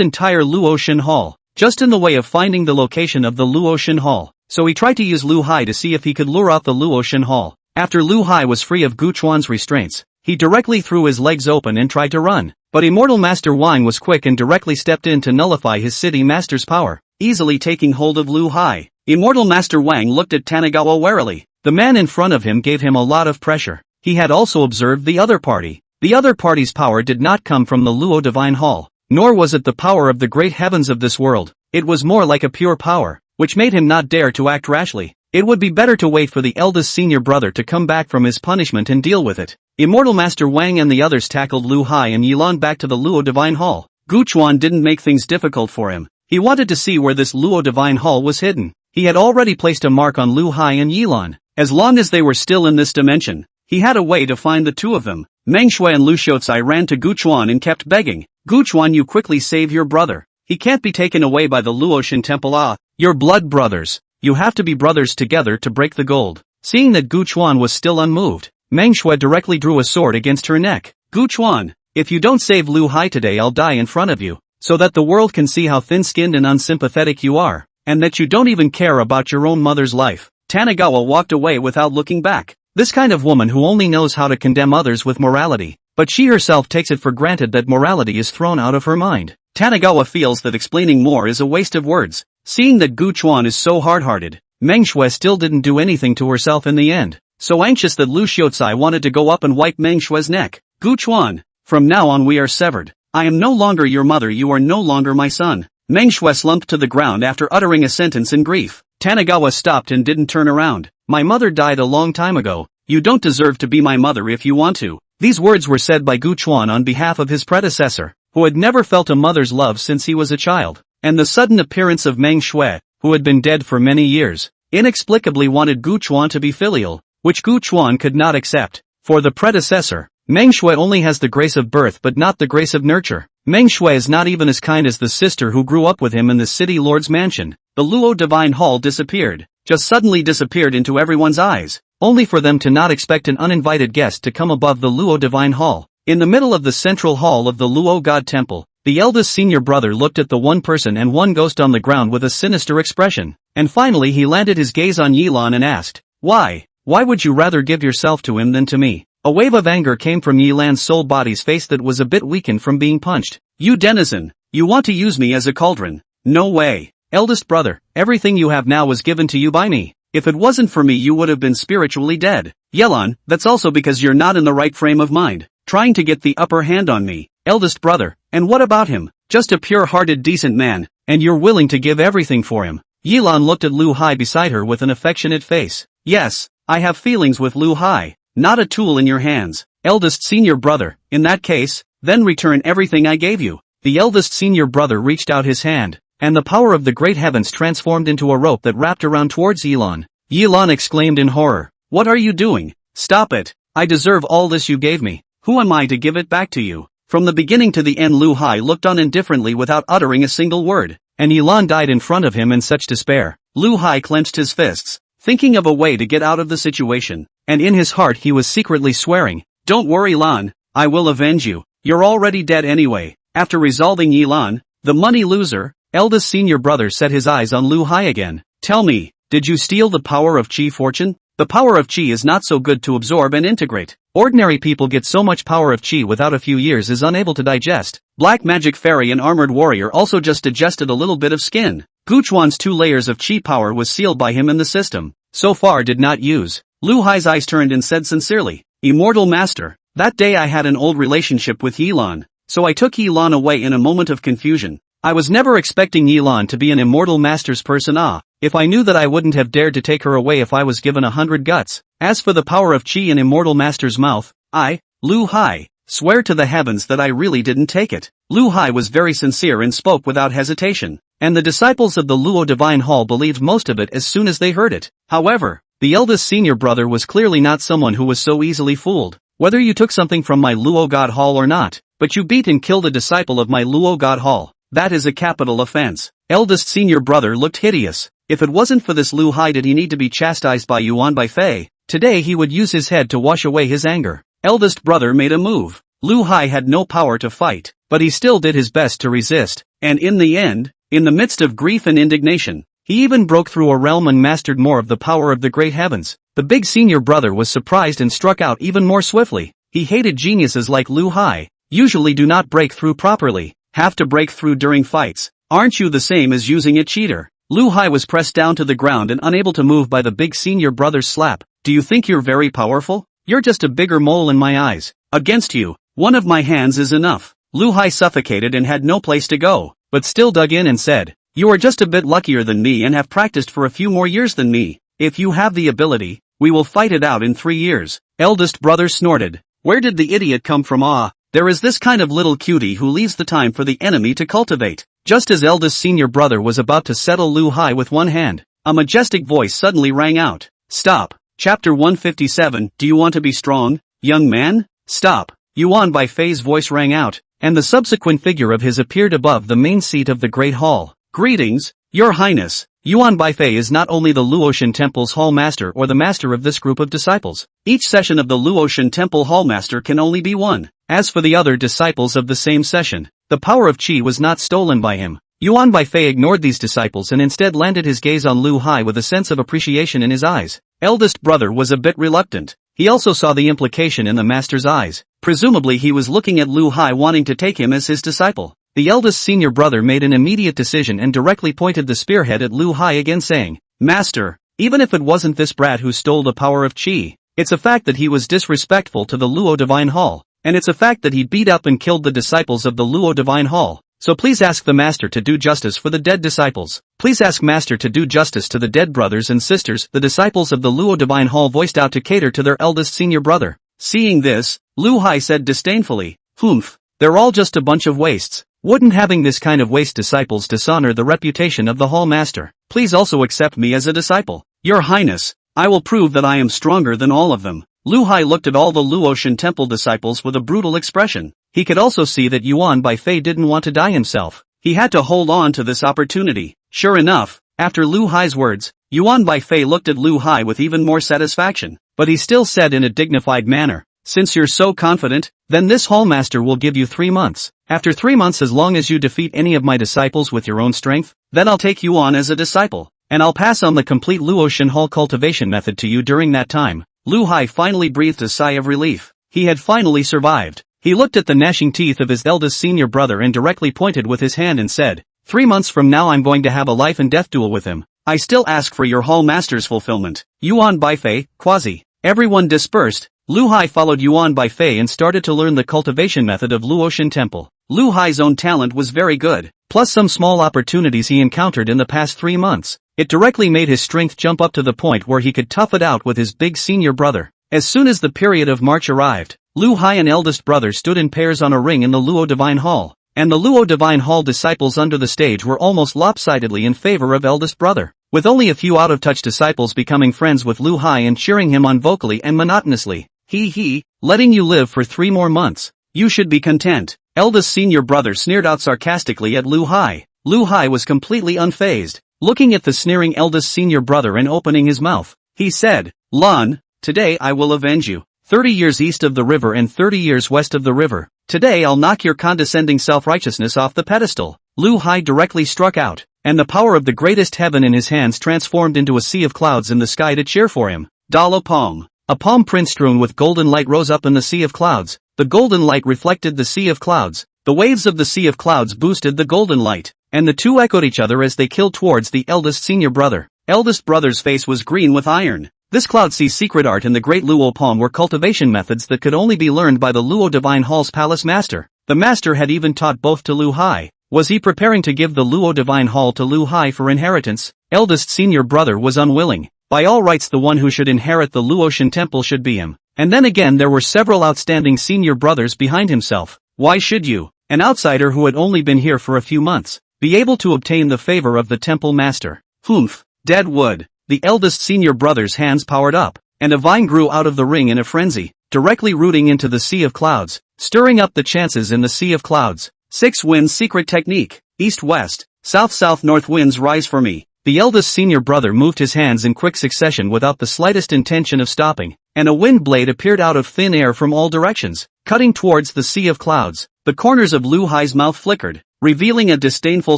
entire Luotian Hall, just in the way of finding the location of the Luotian Hall. So he tried to use Lu Hai to see if he could lure out the Luotian Hall. After Lu Hai was free of Gu Chuan's restraints, he directly threw his legs open and tried to run. But Immortal Master Wang was quick and directly stepped in to nullify his city master's power, easily taking hold of Lu Hai. Immortal Master Wang looked at Tanagawa warily. The man in front of him gave him a lot of pressure. He had also observed the other party. The other party's power did not come from the Luo Divine Hall, nor was it the power of the great heavens of this world. It was more like a pure power, which made him not dare to act rashly. It would be better to wait for the eldest senior brother to come back from his punishment and deal with it. Immortal Master Wang and the others tackled Lu Hai and Yilan back to the Luo Divine Hall. Gu Chuan didn't make things difficult for him. He wanted to see where this Luo Divine Hall was hidden. He had already placed a mark on Lu Hai and Yilan. As long as they were still in this dimension, he had a way to find the two of them. Meng Shui and Lu Xiaotsai ran to Gu Chuan and kept begging. Gu Chuan, you quickly save your brother. He can't be taken away by the Luotian temple. You're blood brothers. You have to be brothers together to break the gold. Seeing that Gu Chuan was still unmoved, Meng Shui directly drew a sword against her neck. Gu Chuan, if you don't save Lu Hai today I'll die in front of you, so that the world can see how thin-skinned and unsympathetic you are, and that you don't even care about your own mother's life. Tanagawa walked away without looking back. This kind of woman who only knows how to condemn others with morality, but she herself takes it for granted that morality is thrown out of her mind. Tanagawa feels that explaining more is a waste of words. Seeing that Gu Chuan is so hard-hearted, Meng Shui still didn't do anything to herself in the end. So anxious that Lu Xiaocai wanted to go up and wipe Meng Shui's neck. Gu Chuan, from now on we are severed. I am no longer your mother, you are no longer my son. Meng Shui slumped to the ground after uttering a sentence in grief. Tanagawa stopped and didn't turn around. My mother died a long time ago. You don't deserve to be my mother if you want to. These words were said by Gu Chuan on behalf of his predecessor, who had never felt a mother's love since he was a child, and the sudden appearance of Meng Shui, who had been dead for many years, inexplicably wanted Gu Chuan to be filial, which Gu Chuan could not accept. For the predecessor, Meng Shui only has the grace of birth but not the grace of nurture. Meng Shui is not even as kind as the sister who grew up with him in the city lord's mansion. The Luo Divine Hall disappeared, just suddenly disappeared into everyone's eyes, only for them to not expect an uninvited guest to come above the Luo Divine Hall. In the middle of the central hall of the Luo God Temple, the eldest senior brother looked at the one person and one ghost on the ground with a sinister expression, and finally he landed his gaze on Yilan and asked, Why would you rather give yourself to him than to me? A wave of anger came from Yilan's soul body's face that was a bit weakened from being punched. You denizen, you want to use me as a cauldron? No way. Eldest brother, everything you have now was given to you by me. If it wasn't for me you would have been spiritually dead. Yilan, that's also because you're not in the right frame of mind, trying to get the upper hand on me. Eldest brother, and what about him? Just a pure-hearted decent man, and you're willing to give everything for him. Yilan looked at Lu Hai beside her with an affectionate face. Yes, I have feelings with Lu Hai. Not a tool in your hands, eldest senior brother. In that case, then return everything I gave you. The eldest senior brother reached out his hand, and the power of the great heavens transformed into a rope that wrapped around towards Yilan. Yilan exclaimed in horror. What are you doing? Stop it. I deserve all this you gave me. Who am I to give it back to you? From the beginning to the end Lu Hai looked on indifferently without uttering a single word, and Yilan died in front of him in such despair. Lu Hai clenched his fists, thinking of a way to get out of the situation, and in his heart he was secretly swearing, Don't worry Lan, I will avenge you, you're already dead anyway. After resolving Yilan, the money loser, eldest senior brother set his eyes on Lu Hai again. Tell me, did you steal the power of Qi fortune? The power of Qi is not so good to absorb and integrate. Ordinary people get so much power of Qi without a few years is unable to digest. Black magic fairy and armored warrior also just digested a little bit of skin. Gu Chuan's 2 layers of Qi power was sealed by him in the system. So far did not use. Lu Hai's eyes turned and said sincerely, Immortal Master, that day I had an old relationship with Yilan, so I took Yilan away in a moment of confusion. I was never expecting Yilan to be an Immortal Master's person. If I knew that I wouldn't have dared to take her away if I was given 100 guts. As for the power of Qi in Immortal Master's mouth, I, Lu Hai, swear to the heavens that I really didn't take it. Lu Hai was very sincere and spoke without hesitation, and the disciples of the Luo Divine Hall believed most of it as soon as they heard it. However, the eldest senior brother was clearly not someone who was so easily fooled. Whether you took something from my Luo God Hall or not, but you beat and killed a disciple of my Luo God Hall, that is a capital offense. Eldest senior brother looked hideous. If it wasn't for this Lu Hai did he need to be chastised by Yuan Bai Fei, today he would use his head to wash away his anger. Eldest brother made a move. Lu Hai had no power to fight, but he still did his best to resist, and in the end, in the midst of grief and indignation, he even broke through a realm and mastered more of the power of the great heavens. The big senior brother was surprised and struck out even more swiftly. He hated geniuses like Lu Hai, usually do not break through properly, have to break through during fights. Aren't you the same as using a cheater? Lu Hai was pressed down to the ground and unable to move by the big senior brother's slap. Do you think you're very powerful? You're just a bigger mole in my eyes. Against you, one of my hands is enough. Lu Hai suffocated and had no place to go, but still dug in and said, You are just a bit luckier than me and have practiced for a few more years than me. If you have the ability, we will fight it out in 3 years. Eldest brother snorted. Where did the idiot come from? There is this kind of little cutie who leaves the time for the enemy to cultivate. Just as eldest senior brother was about to settle Lu Hai with one hand, a majestic voice suddenly rang out. Stop. Chapter 157. Do you want to be strong, young man? Stop. Yuan Bai Fei's voice rang out, and the subsequent figure of his appeared above the main seat of the Great Hall. Greetings, Your Highness. Yuan Bai Fei is not only the Luotian Temple's Hall Master or the master of this group of disciples. Each session of the Luotian Temple Hall Master can only be one. As for the other disciples of the same session, the power of Qi was not stolen by him. Yuan Baifei ignored these disciples and instead landed his gaze on Lu Hai with a sense of appreciation in his eyes. Eldest brother was a bit reluctant. He also saw the implication in the master's eyes. Presumably he was looking at Lu Hai wanting to take him as his disciple. The eldest senior brother made an immediate decision and directly pointed the spearhead at Lu Hai again, saying, "Master, even if it wasn't this brat who stole the power of Qi, it's a fact that he was disrespectful to the Luo Divine Hall, and it's a fact that he beat up and killed the disciples of the Luo Divine Hall. So please ask the master to do justice for the dead disciples. Please ask master to do justice to the dead brothers and sisters." The disciples of the Luo Divine Hall voiced out to cater to their eldest senior brother. Seeing this, Lu Hai said disdainfully, "Humph, they're all just a bunch of wastes. Wouldn't having this kind of waste disciples dishonor the reputation of the hall master? Please also accept me as a disciple. Your Highness, I will prove that I am stronger than all of them." Lu Hai looked at all the Luotian temple disciples with a brutal expression. He could also see that Yuan Baifei didn't want to die himself. He had to hold on to this opportunity. Sure enough, after Lu Hai's words, Yuan Baifei looked at Lu Hai with even more satisfaction, but he still said in a dignified manner, "Since you're so confident, then this hallmaster will give you 3 months. After 3 months, as long as you defeat any of my disciples with your own strength, then I'll take you on as a disciple, and I'll pass on the complete Luotian Hall cultivation method to you during that time." Lu Hai finally breathed a sigh of relief. He had finally survived. He looked at the gnashing teeth of his eldest senior brother and directly pointed with his hand and said, 3 months from now I'm going to have a life and death duel with him. I still ask for your hall master's fulfillment. Yuan Baifei, quasi. Everyone dispersed. Lu Hai followed Yuan Baifei and started to learn the cultivation method of Luotian Temple. Lu Hai's own talent was very good, plus some small opportunities he encountered in the past 3 months. It directly made his strength jump up to the point where he could tough it out with his big senior brother. As soon as the period of March arrived, Lu Hai and eldest brother stood in pairs on a ring in the Luo Divine Hall, and the Luo Divine Hall disciples under the stage were almost lopsidedly in favor of eldest brother, with only a few out-of-touch disciples becoming friends with Lu Hai and cheering him on vocally and monotonously. He, letting you live for 3 more months. You should be content. Eldest senior brother sneered out sarcastically at Lu Hai. Lu Hai was completely unfazed, looking at the sneering eldest senior brother and opening his mouth. He said, Lan, today I will avenge you. 30 years east of the river and 30 years west of the river. Today I'll knock your condescending self-righteousness off the pedestal. Lu Hai directly struck out, and the power of the greatest heaven in his hands transformed into a sea of clouds in the sky to cheer for him. Dala Palm. A palm print strewn with golden light rose up in the sea of clouds. The golden light reflected the sea of clouds. The waves of the sea of clouds boosted the golden light, and the two echoed each other as they killed towards the eldest senior brother. Eldest brother's face was green with iron. This cloud sea secret art in the great Luo palm were cultivation methods that could only be learned by the Luo Divine Hall's palace master. The master had even taught both to Lu Hai. Was he preparing to give the Luo Divine Hall to Lu Hai for inheritance? Eldest senior brother was unwilling. By all rights the one who should inherit the Luotian temple should be him. And then again there were several outstanding senior brothers behind himself. Why should you, an outsider who had only been here for a few months, be able to obtain the favor of the temple master? Humph, dead wood. The eldest senior brother's hands powered up, and a vine grew out of the ring in a frenzy, directly rooting into the sea of clouds, stirring up the chances in the sea of clouds. 6 winds secret technique. East-west, south-south-north winds rise for me. The eldest senior brother moved his hands in quick succession without the slightest intention of stopping, and a wind blade appeared out of thin air from all directions, cutting towards the sea of clouds. The corners of Lu Hai's mouth flickered, revealing a disdainful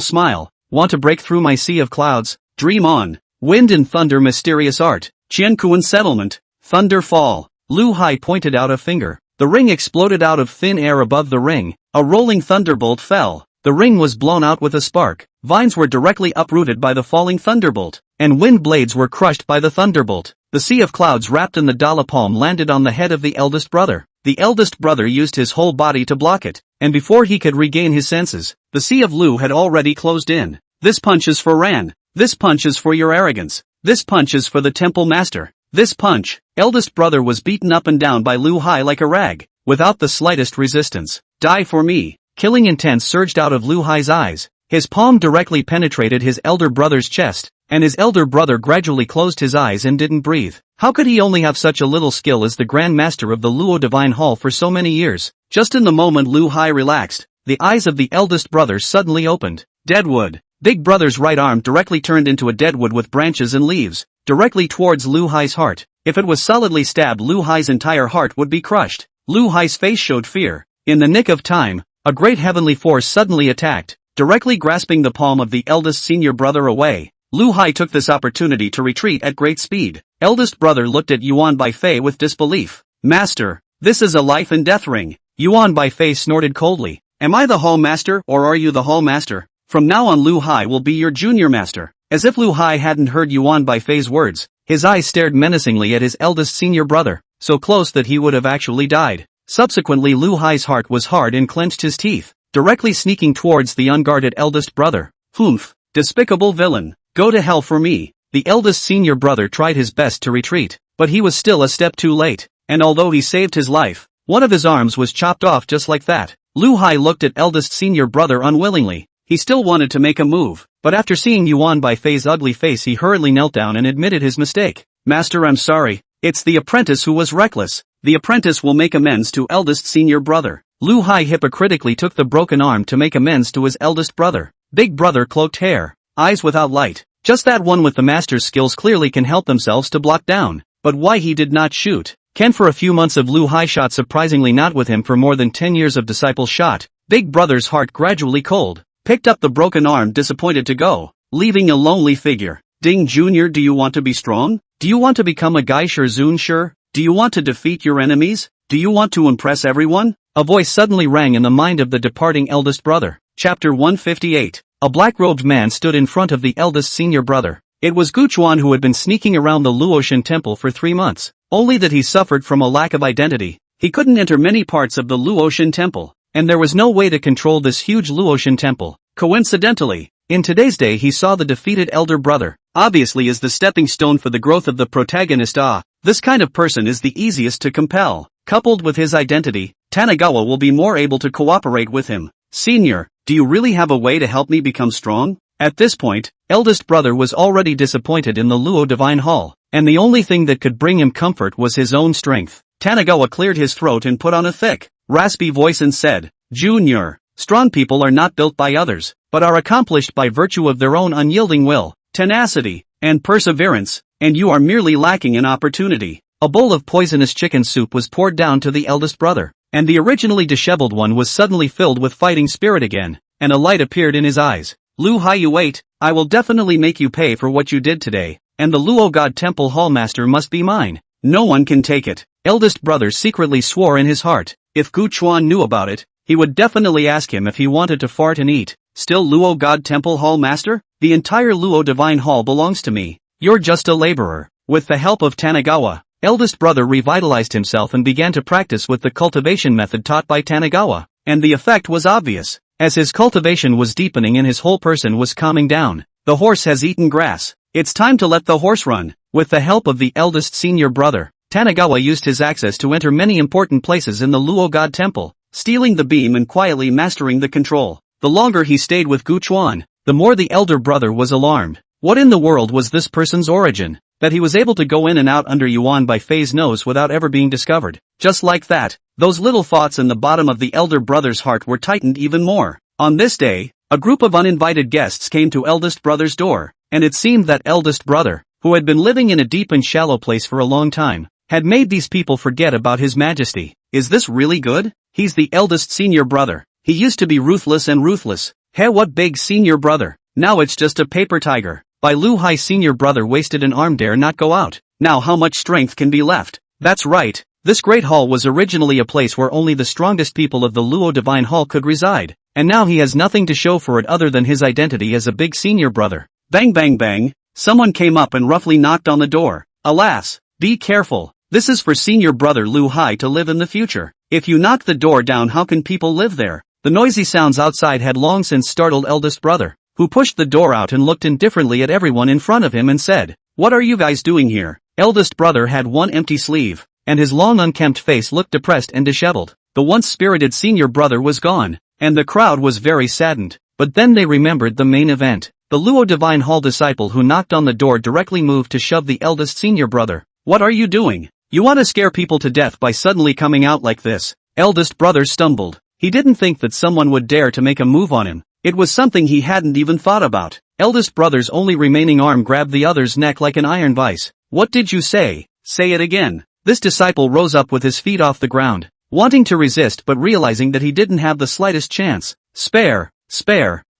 smile. Want to break through my sea of clouds? Dream on. Wind and thunder mysterious art. Qiankuan settlement. Thunder fall. Lu Hai pointed out a finger. The ring exploded out of thin air above the ring. A rolling thunderbolt fell. The ring was blown out with a spark. Vines were directly uprooted by the falling thunderbolt, and wind blades were crushed by the thunderbolt. The sea of clouds wrapped in the Dala palm landed on the head of the eldest brother. The eldest brother used his whole body to block it, and before he could regain his senses, the sea of Lu had already closed in. This punch is for Ran. This punch is for your arrogance. This punch is for the temple master. This punch. Eldest brother was beaten up and down by Lu Hai like a rag, without the slightest resistance. Die for me. Killing intent surged out of Lu Hai's eyes. His palm directly penetrated his elder brother's chest, and his elder brother gradually closed his eyes and didn't breathe. How could he only have such a little skill as the Grand Master of the Luo Divine Hall for so many years? Just in the moment Lu Hai relaxed, the eyes of the eldest brother suddenly opened. Deadwood. Big brother's right arm directly turned into a deadwood with branches and leaves, directly towards Lu Hai's heart. If it was solidly stabbed, Lu Hai's entire heart would be crushed. Lu Hai's face showed fear. In the nick of time, a great heavenly force suddenly attacked, directly grasping the palm of the eldest senior brother away. Lu Hai took this opportunity to retreat at great speed. Eldest brother looked at Yuan Baifei with disbelief. Master, this is a life and death ring. Yuan Baifei snorted coldly. Am I the hall master or are you the hall master? From now on Lu Hai will be your junior master. As if Lu Hai hadn't heard Yuan Baifei's words, his eyes stared menacingly at his eldest senior brother, so close that he would have actually died. Subsequently Lu Hai's heart was hard and clenched his teeth, directly sneaking towards the unguarded eldest brother. Humph, despicable villain, go to hell for me. The eldest senior brother tried his best to retreat, but he was still a step too late, and although he saved his life, one of his arms was chopped off just like that. Lu Hai looked at eldest senior brother unwillingly. He still wanted to make a move, but after seeing Yuan Baifei's ugly face he hurriedly knelt down and admitted his mistake. Master, I'm sorry. It's the apprentice who was reckless. The apprentice will make amends to eldest senior brother. Lu Hai hypocritically took the broken arm to make amends to his eldest brother. Big brother cloaked hair, eyes without light. Just that one with the master's skills clearly can help themselves to block down. But why he did not shoot? Ken for a few months of Lu Hai shot surprisingly not with him for more than 10 years of disciple shot. Big brother's heart gradually cold. Picked up the broken arm disappointed to go, leaving a lonely figure. Ding Junior, do you want to be strong? Do you want to become a Gai Zun Shi? Do you want to defeat your enemies? Do you want to impress everyone? A voice suddenly rang in the mind of the departing eldest brother. Chapter 158. A black-robed man stood in front of the eldest senior brother. It was Gu Chuan who had been sneaking around the Luoshan temple for 3 months, only that he suffered from a lack of identity. He couldn't enter many parts of the Luoshan temple, and there was no way to control this huge Luoshan temple. Coincidentally, in today's day he saw the defeated elder brother, obviously as the stepping stone for the growth of the protagonist. This kind of person is the easiest to compel. Coupled with his identity, Tanagawa will be more able to cooperate with him. Senior, do you really have a way to help me become strong? At this point, eldest brother was already disappointed in the Luo Divine Hall, and the only thing that could bring him comfort was his own strength. Tanagawa cleared his throat and put on a thick, raspy voice and said, Junior, strong people are not built by others, but are accomplished by virtue of their own unyielding will, tenacity, and perseverance, and you are merely lacking in opportunity. A bowl of poisonous chicken soup was poured down to the eldest brother, and the originally disheveled one was suddenly filled with fighting spirit again, and a light appeared in his eyes. Lu Hai, you wait, I will definitely make you pay for what you did today, and the Luo God Temple Hallmaster must be mine. No one can take it. Eldest brother secretly swore in his heart, if Gu Chuan knew about it, he would definitely ask him if he wanted to fart and eat. Still Luo God Temple Hallmaster? The entire Luo Divine Hall belongs to me. You're just a laborer. With the help of Tanagawa, eldest brother revitalized himself and began to practice with the cultivation method taught by Tanagawa, and the effect was obvious. As his cultivation was deepening and his whole person was calming down, the horse has eaten grass. It's time to let the horse run. With the help of the eldest senior brother, Tanagawa used his access to enter many important places in the Luo God Temple, stealing the beam and quietly mastering the control. The longer he stayed with Gu Chuan, the more the elder brother was alarmed. What in the world was this person's origin, that he was able to go in and out under Yuan Baifei's nose without ever being discovered? Just like that, those little thoughts in the bottom of the elder brother's heart were tightened even more. On this day, a group of uninvited guests came to eldest brother's door, and it seemed that eldest brother, who had been living in a deep and shallow place for a long time, had made these people forget about his majesty. Is this really good? He's the eldest senior brother. He used to be ruthless and ruthless. Hey, what big senior brother? Now it's just a paper tiger. By Lu Hai senior brother wasted an arm, dare not go out. Now how much strength can be left? That's right. This great hall was originally a place where only the strongest people of the Luo Divine Hall could reside, and now he has nothing to show for it other than his identity as a big senior brother. Bang bang bang, someone came up and roughly knocked on the door. Alas, be careful, this is for senior brother Lu Hai to live in the future. If you knock the door down, how can people live there? The noisy sounds outside had long since startled eldest brother, who pushed the door out and looked indifferently at everyone in front of him and said, What are you guys doing here? Eldest brother had one empty sleeve, and his long unkempt face looked depressed and disheveled. The once spirited senior brother was gone, and the crowd was very saddened. But then they remembered the main event. The Luo Divine Hall disciple who knocked on the door directly moved to shove the eldest senior brother. What are you doing? You want to scare people to death by suddenly coming out like this? Eldest brother stumbled. He didn't think that someone would dare to make a move on him. It was something he hadn't even thought about. Eldest brother's only remaining arm grabbed the other's neck like an iron vice. What did you say? Say it again. This disciple rose up with his feet off the ground, wanting to resist but realizing that he didn't have the slightest chance. Spare,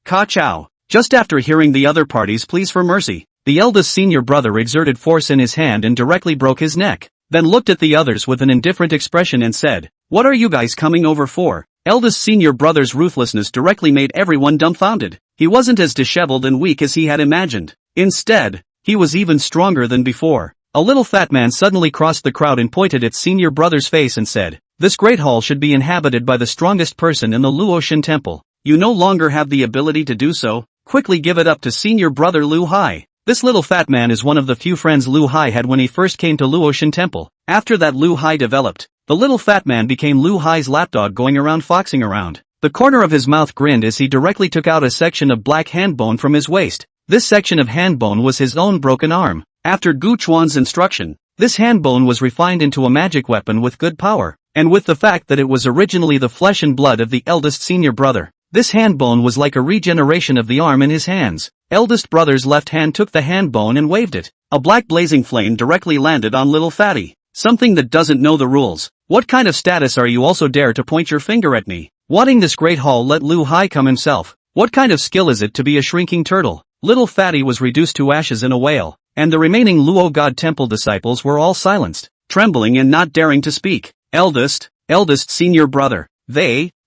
Ka chow. Just after hearing the other party's pleas for mercy, the eldest senior brother exerted force in his hand and directly broke his neck, then looked at the others with an indifferent expression and said, "What are you guys coming over for?" Eldest senior brother's ruthlessness directly made everyone dumbfounded. He wasn't as disheveled and weak as he had imagined. Instead, he was even stronger than before. A little fat man suddenly crossed the crowd and pointed at senior brother's face and said, "This great hall should be inhabited by the strongest person in the Luoshan temple. You no longer have the ability to do so. Quickly give it up to senior brother Lu Hai." This little fat man is one of the few friends Lu Hai had when he first came to Luoshan temple. After that Lu Hai developed, the little fat man became Lu Hai's lapdog going around foxing around. The corner of his mouth grinned as he directly took out a section of black hand bone from his waist. This section of hand bone was his own broken arm. After Gu Chuan's instruction, this hand bone was refined into a magic weapon with good power, and with the fact that it was originally the flesh and blood of the eldest senior brother. This hand bone was like a regeneration of the arm in his hands. Eldest brother's left hand took the hand bone and waved it. A black blazing flame directly landed on little fatty. Something that doesn't know the rules. What kind of status are you also dare to point your finger at me? Wanting this great hall let Lu Hai come himself. What kind of skill is it to be a shrinking turtle? Little fatty was reduced to ashes in a whale, and the remaining Luo God temple disciples were all silenced, trembling and not daring to speak. Eldest senior brother.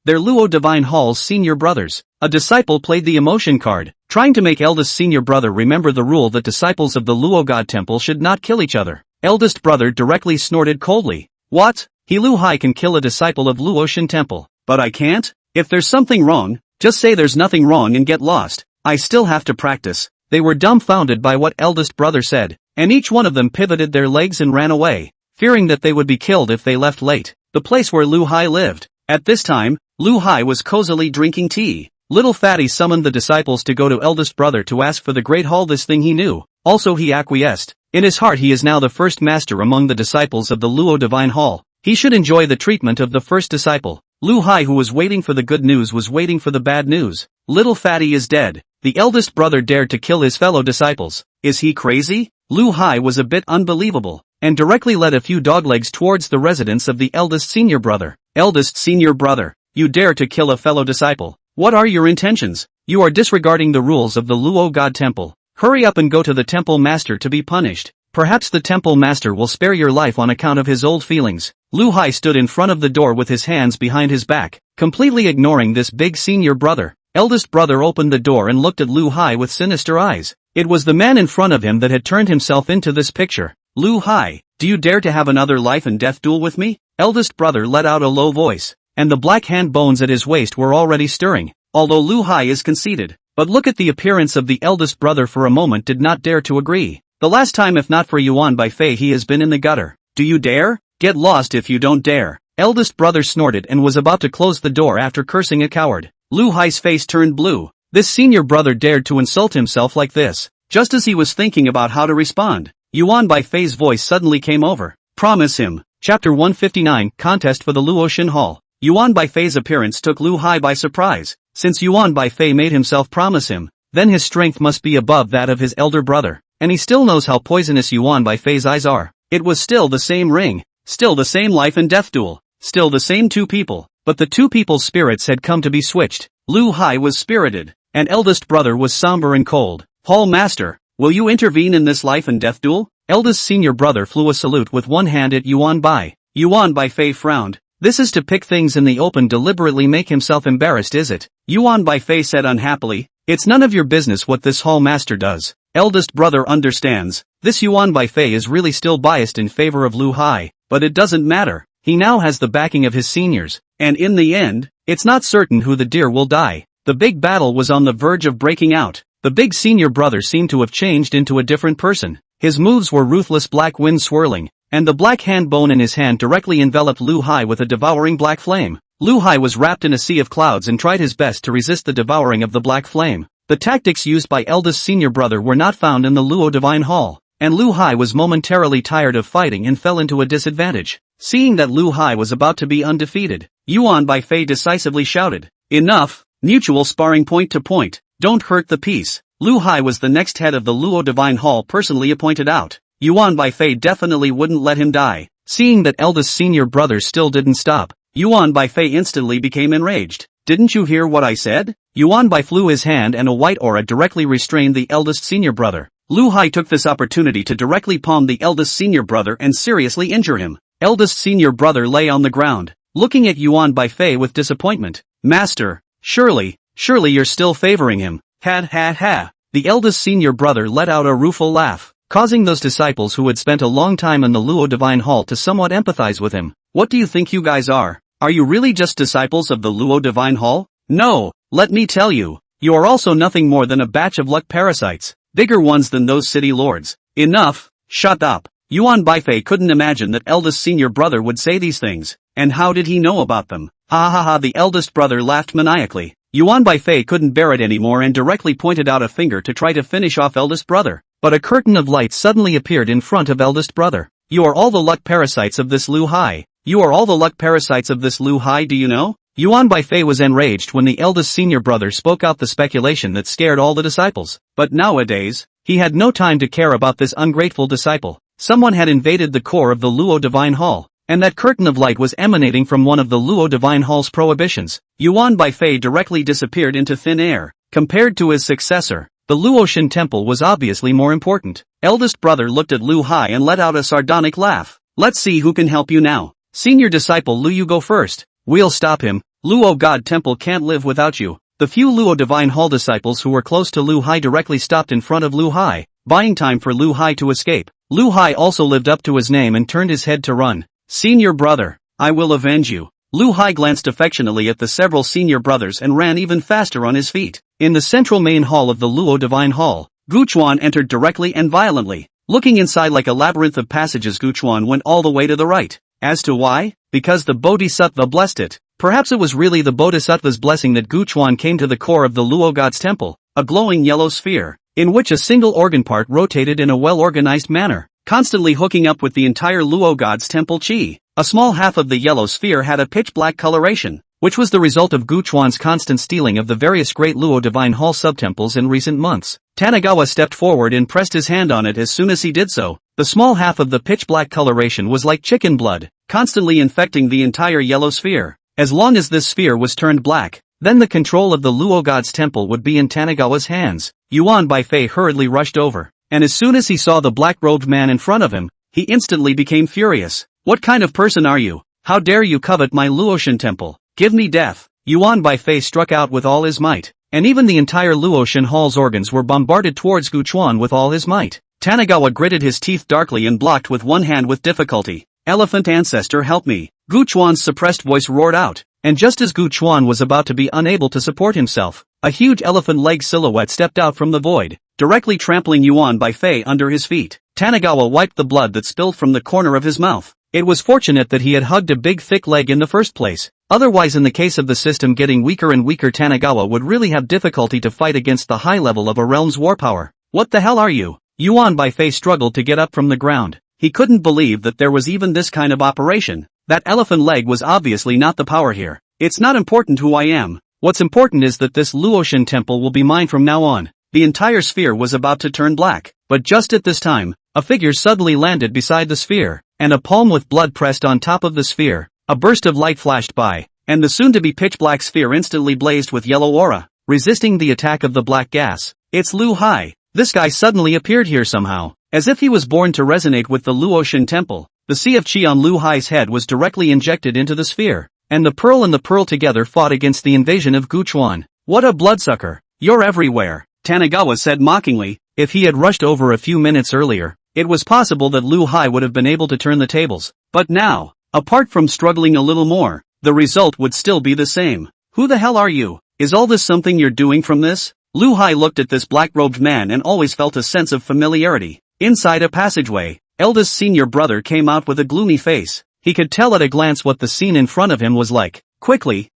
They're Luo Divine Hall's senior brothers. A disciple played the emotion card, trying to make eldest senior brother remember the rule that disciples of the Luo God temple should not kill each other. Eldest brother directly snorted coldly. What? Lu Hai can kill a disciple of Luoshan temple, but I can't? If there's something wrong, just say there's nothing wrong and get lost. I still have to practice. They were dumbfounded by what eldest brother said, and each one of them pivoted their legs and ran away, fearing that they would be killed if they left late. The place where Lu Hai lived. At this time, Lu Hai was cozily drinking tea. Little fatty summoned the disciples to go to eldest brother to ask for the great hall. This thing he knew. Also he acquiesced. In his heart he is now the first master among the disciples of the Luo Divine Hall. He should enjoy the treatment of the first disciple. Lu Hai, who was waiting for the good news, was waiting for the bad news. Little fatty is dead. The eldest brother dared to kill his fellow disciples. Is he crazy? Lu Hai was a bit unbelievable, and directly led a few doglegs towards the residence of the eldest senior brother. Eldest senior brother, you dare to kill a fellow disciple. What are your intentions? You are disregarding the rules of the Luo God temple. Hurry up and go to the temple master to be punished. Perhaps the temple master will spare your life on account of his old feelings. Lu Hai stood in front of the door with his hands behind his back, completely ignoring this big senior brother. Eldest brother opened the door and looked at Lu Hai with sinister eyes. It was the man in front of him that had turned himself into this picture. Lu Hai, do you dare to have another life and death duel with me? Eldest brother let out a low voice, and the black hand bones at his waist were already stirring. Although Lu Hai is conceited, but look at the appearance of the eldest brother for a moment did not dare to agree. The last time, if not for Yuan Bai Fei, he has been in the gutter. Do you dare? Get lost if you don't dare. Eldest brother snorted and was about to close the door after cursing a coward. Lu Hai's face turned blue. This senior brother dared to insult himself like this. Just as he was thinking about how to respond, Yuan Bai Fei's voice suddenly came over. Promise him. Chapter 159, Contest for the Luoshan Hall. Yuan Bai Fei's appearance took Lu Hai by surprise. Since Yuan Bai Fei made himself promise him, then his strength must be above that of his elder brother. And he still knows how poisonous Yuan Bai Fei's eyes are. It was still the same ring. Still the same life and death duel. Still the same two people. But the two people's spirits had come to be switched. Lu Hai was spirited, and eldest brother was somber and cold. Hall master, will you intervene in this life and death duel? Eldest senior brother flew a salute with one hand at Yuan Bai. Yuan Bai Fei frowned. This is to pick things in the open, deliberately make himself embarrassed, is it? Yuan Bai Fei said unhappily. It's none of your business what this hall master does. Eldest brother understands. This Yuan Bai Fei is really still biased in favor of Lu Hai, but it doesn't matter. He now has the backing of his seniors, and in the end, it's not certain who the deer will die. The big battle was on the verge of breaking out. The big senior brother seemed to have changed into a different person. His moves were ruthless, black wind swirling, and the black hand bone in his hand directly enveloped Lu Hai with a devouring black flame. Lu Hai was wrapped in a sea of clouds and tried his best to resist the devouring of the black flame. The tactics used by eldest senior brother were not found in the Luo Divine Hall, and Lu Hai was momentarily tired of fighting and fell into a disadvantage. Seeing that Lu Hai was about to be undefeated, Yuan Bai Fei decisively shouted, "Enough! Mutual sparring point to point. Don't hurt the peace." Lu Hai was the next head of the Luo Divine Hall, personally appointed out. Yuan Bai Fei definitely wouldn't let him die. Seeing that eldest senior brother still didn't stop, Yuan Bai Fei instantly became enraged. Didn't you hear what I said? Yuan Bai flew his hand and a white aura directly restrained the eldest senior brother. Lu Hai took this opportunity to directly palm the eldest senior brother and seriously injure him. Eldest senior brother lay on the ground, looking at Yuan Bai Fei with disappointment. Master, surely you're still favoring him. Ha ha ha. The eldest senior brother let out a rueful laugh, causing those disciples who had spent a long time in the Luo Divine Hall to somewhat empathize with him. What do you think you guys are? Are you really just disciples of the Luo Divine Hall? No, let me tell you, you are also nothing more than a batch of luck parasites, bigger ones than those city lords. Enough, shut up. Yuan Baifei couldn't imagine that eldest senior brother would say these things, and how did he know about them? Ha ha ha, the eldest brother laughed maniacally. Yuan Baifei couldn't bear it anymore and directly pointed out a finger to try to finish off eldest brother. But a curtain of light suddenly appeared in front of eldest brother. You are all the luck parasites of this Lu Hai. You are all the luck parasites of this Lu Hai, do you know? Yuan Baifei was enraged when the eldest senior brother spoke out the speculation that scared all the disciples. But nowadays, he had no time to care about this ungrateful disciple. Someone had invaded the core of the Luo Divine Hall, and that curtain of light was emanating from one of the Luo Divine Hall's prohibitions. Yuan Baifei directly disappeared into thin air. Compared to his successor, the Luoshan Temple was obviously more important. Eldest brother looked at Lu Hai and let out a sardonic laugh. Let's see who can help you now. Senior disciple Lu, you go first. We'll stop him. Luo God Temple can't live without you. The few Luo Divine Hall disciples who were close to Lu Hai directly stopped in front of Lu Hai, buying time for Lu Hai to escape. Lu Hai also lived up to his name and turned his head to run. Senior brother, I will avenge you. Lu Hai glanced affectionately at the several senior brothers and ran even faster on his feet. In the central main hall of the Luo Divine Hall, Guchuan entered directly and violently. Looking inside like a labyrinth of passages, Guchuan went all the way to the right. As to why? Because the Bodhisattva blessed it. Perhaps it was really the Bodhisattva's blessing that Guchuan came to the core of the Luo God's temple, a glowing yellow sphere, in which a single organ part rotated in a well-organized manner, constantly hooking up with the entire Luo God's temple chi. A small half of the yellow sphere had a pitch-black coloration, which was the result of Guchuan's constant stealing of the various great Luo Divine Hall subtemples in recent months. Tanagawa stepped forward and pressed his hand on it. As soon as he did so, the small half of the pitch-black coloration was like chicken blood, constantly infecting the entire yellow sphere. As long as this sphere was turned black, then the control of the Luo God's temple would be in Tanagawa's hands. Yuan Baifei hurriedly rushed over, and as soon as he saw the black-robed man in front of him, he instantly became furious. What kind of person are you? How dare you covet my Luoshan temple? Give me death. Yuan Baifei struck out with all his might, and even the entire Luoshan Hall's organs were bombarded towards Guchuan with all his might. Tanagawa gritted his teeth darkly and blocked with one hand with difficulty. Elephant ancestor, help me. Guchuan's suppressed voice roared out, and just as Guchuan was about to be unable to support himself, a huge elephant leg silhouette stepped out from the void, directly trampling Yuan Baifei under his feet. Tanagawa wiped the blood that spilled from the corner of his mouth. It was fortunate that he had hugged a big thick leg in the first place. Otherwise, in the case of the system getting weaker and weaker, Tanagawa would really have difficulty to fight against the high level of a realm's war power. What the hell are you? Yuan Baifei struggled to get up from the ground. He couldn't believe that there was even this kind of operation. That elephant leg was obviously not the power here. It's not important who I am. What's important is that this Luoshan temple will be mine from now on. The entire sphere was about to turn black, but just at this time, a figure suddenly landed beside the sphere, and a palm with blood pressed on top of the sphere. A burst of light flashed by, and the soon-to-be pitch-black sphere instantly blazed with yellow aura, resisting the attack of the black gas. It's Lu Hai. This guy suddenly appeared here somehow, as if he was born to resonate with the Luoshan temple. The sea of chi on Lu Hai's head was directly injected into the sphere, and the pearl together fought against the invasion of Guchuan. What a bloodsucker! You're everywhere, Tanagawa said mockingly. If he had rushed over a few minutes earlier, it was possible that Lu Hai would have been able to turn the tables. But now, apart from struggling a little more, the result would still be the same. Who the hell are you? Is all this something you're doing from this? Lu Hai looked at this black-robed man and always felt a sense of familiarity. Inside a passageway, eldest senior brother came out with a gloomy face. He could tell at a glance what the scene in front of him was like. Quickly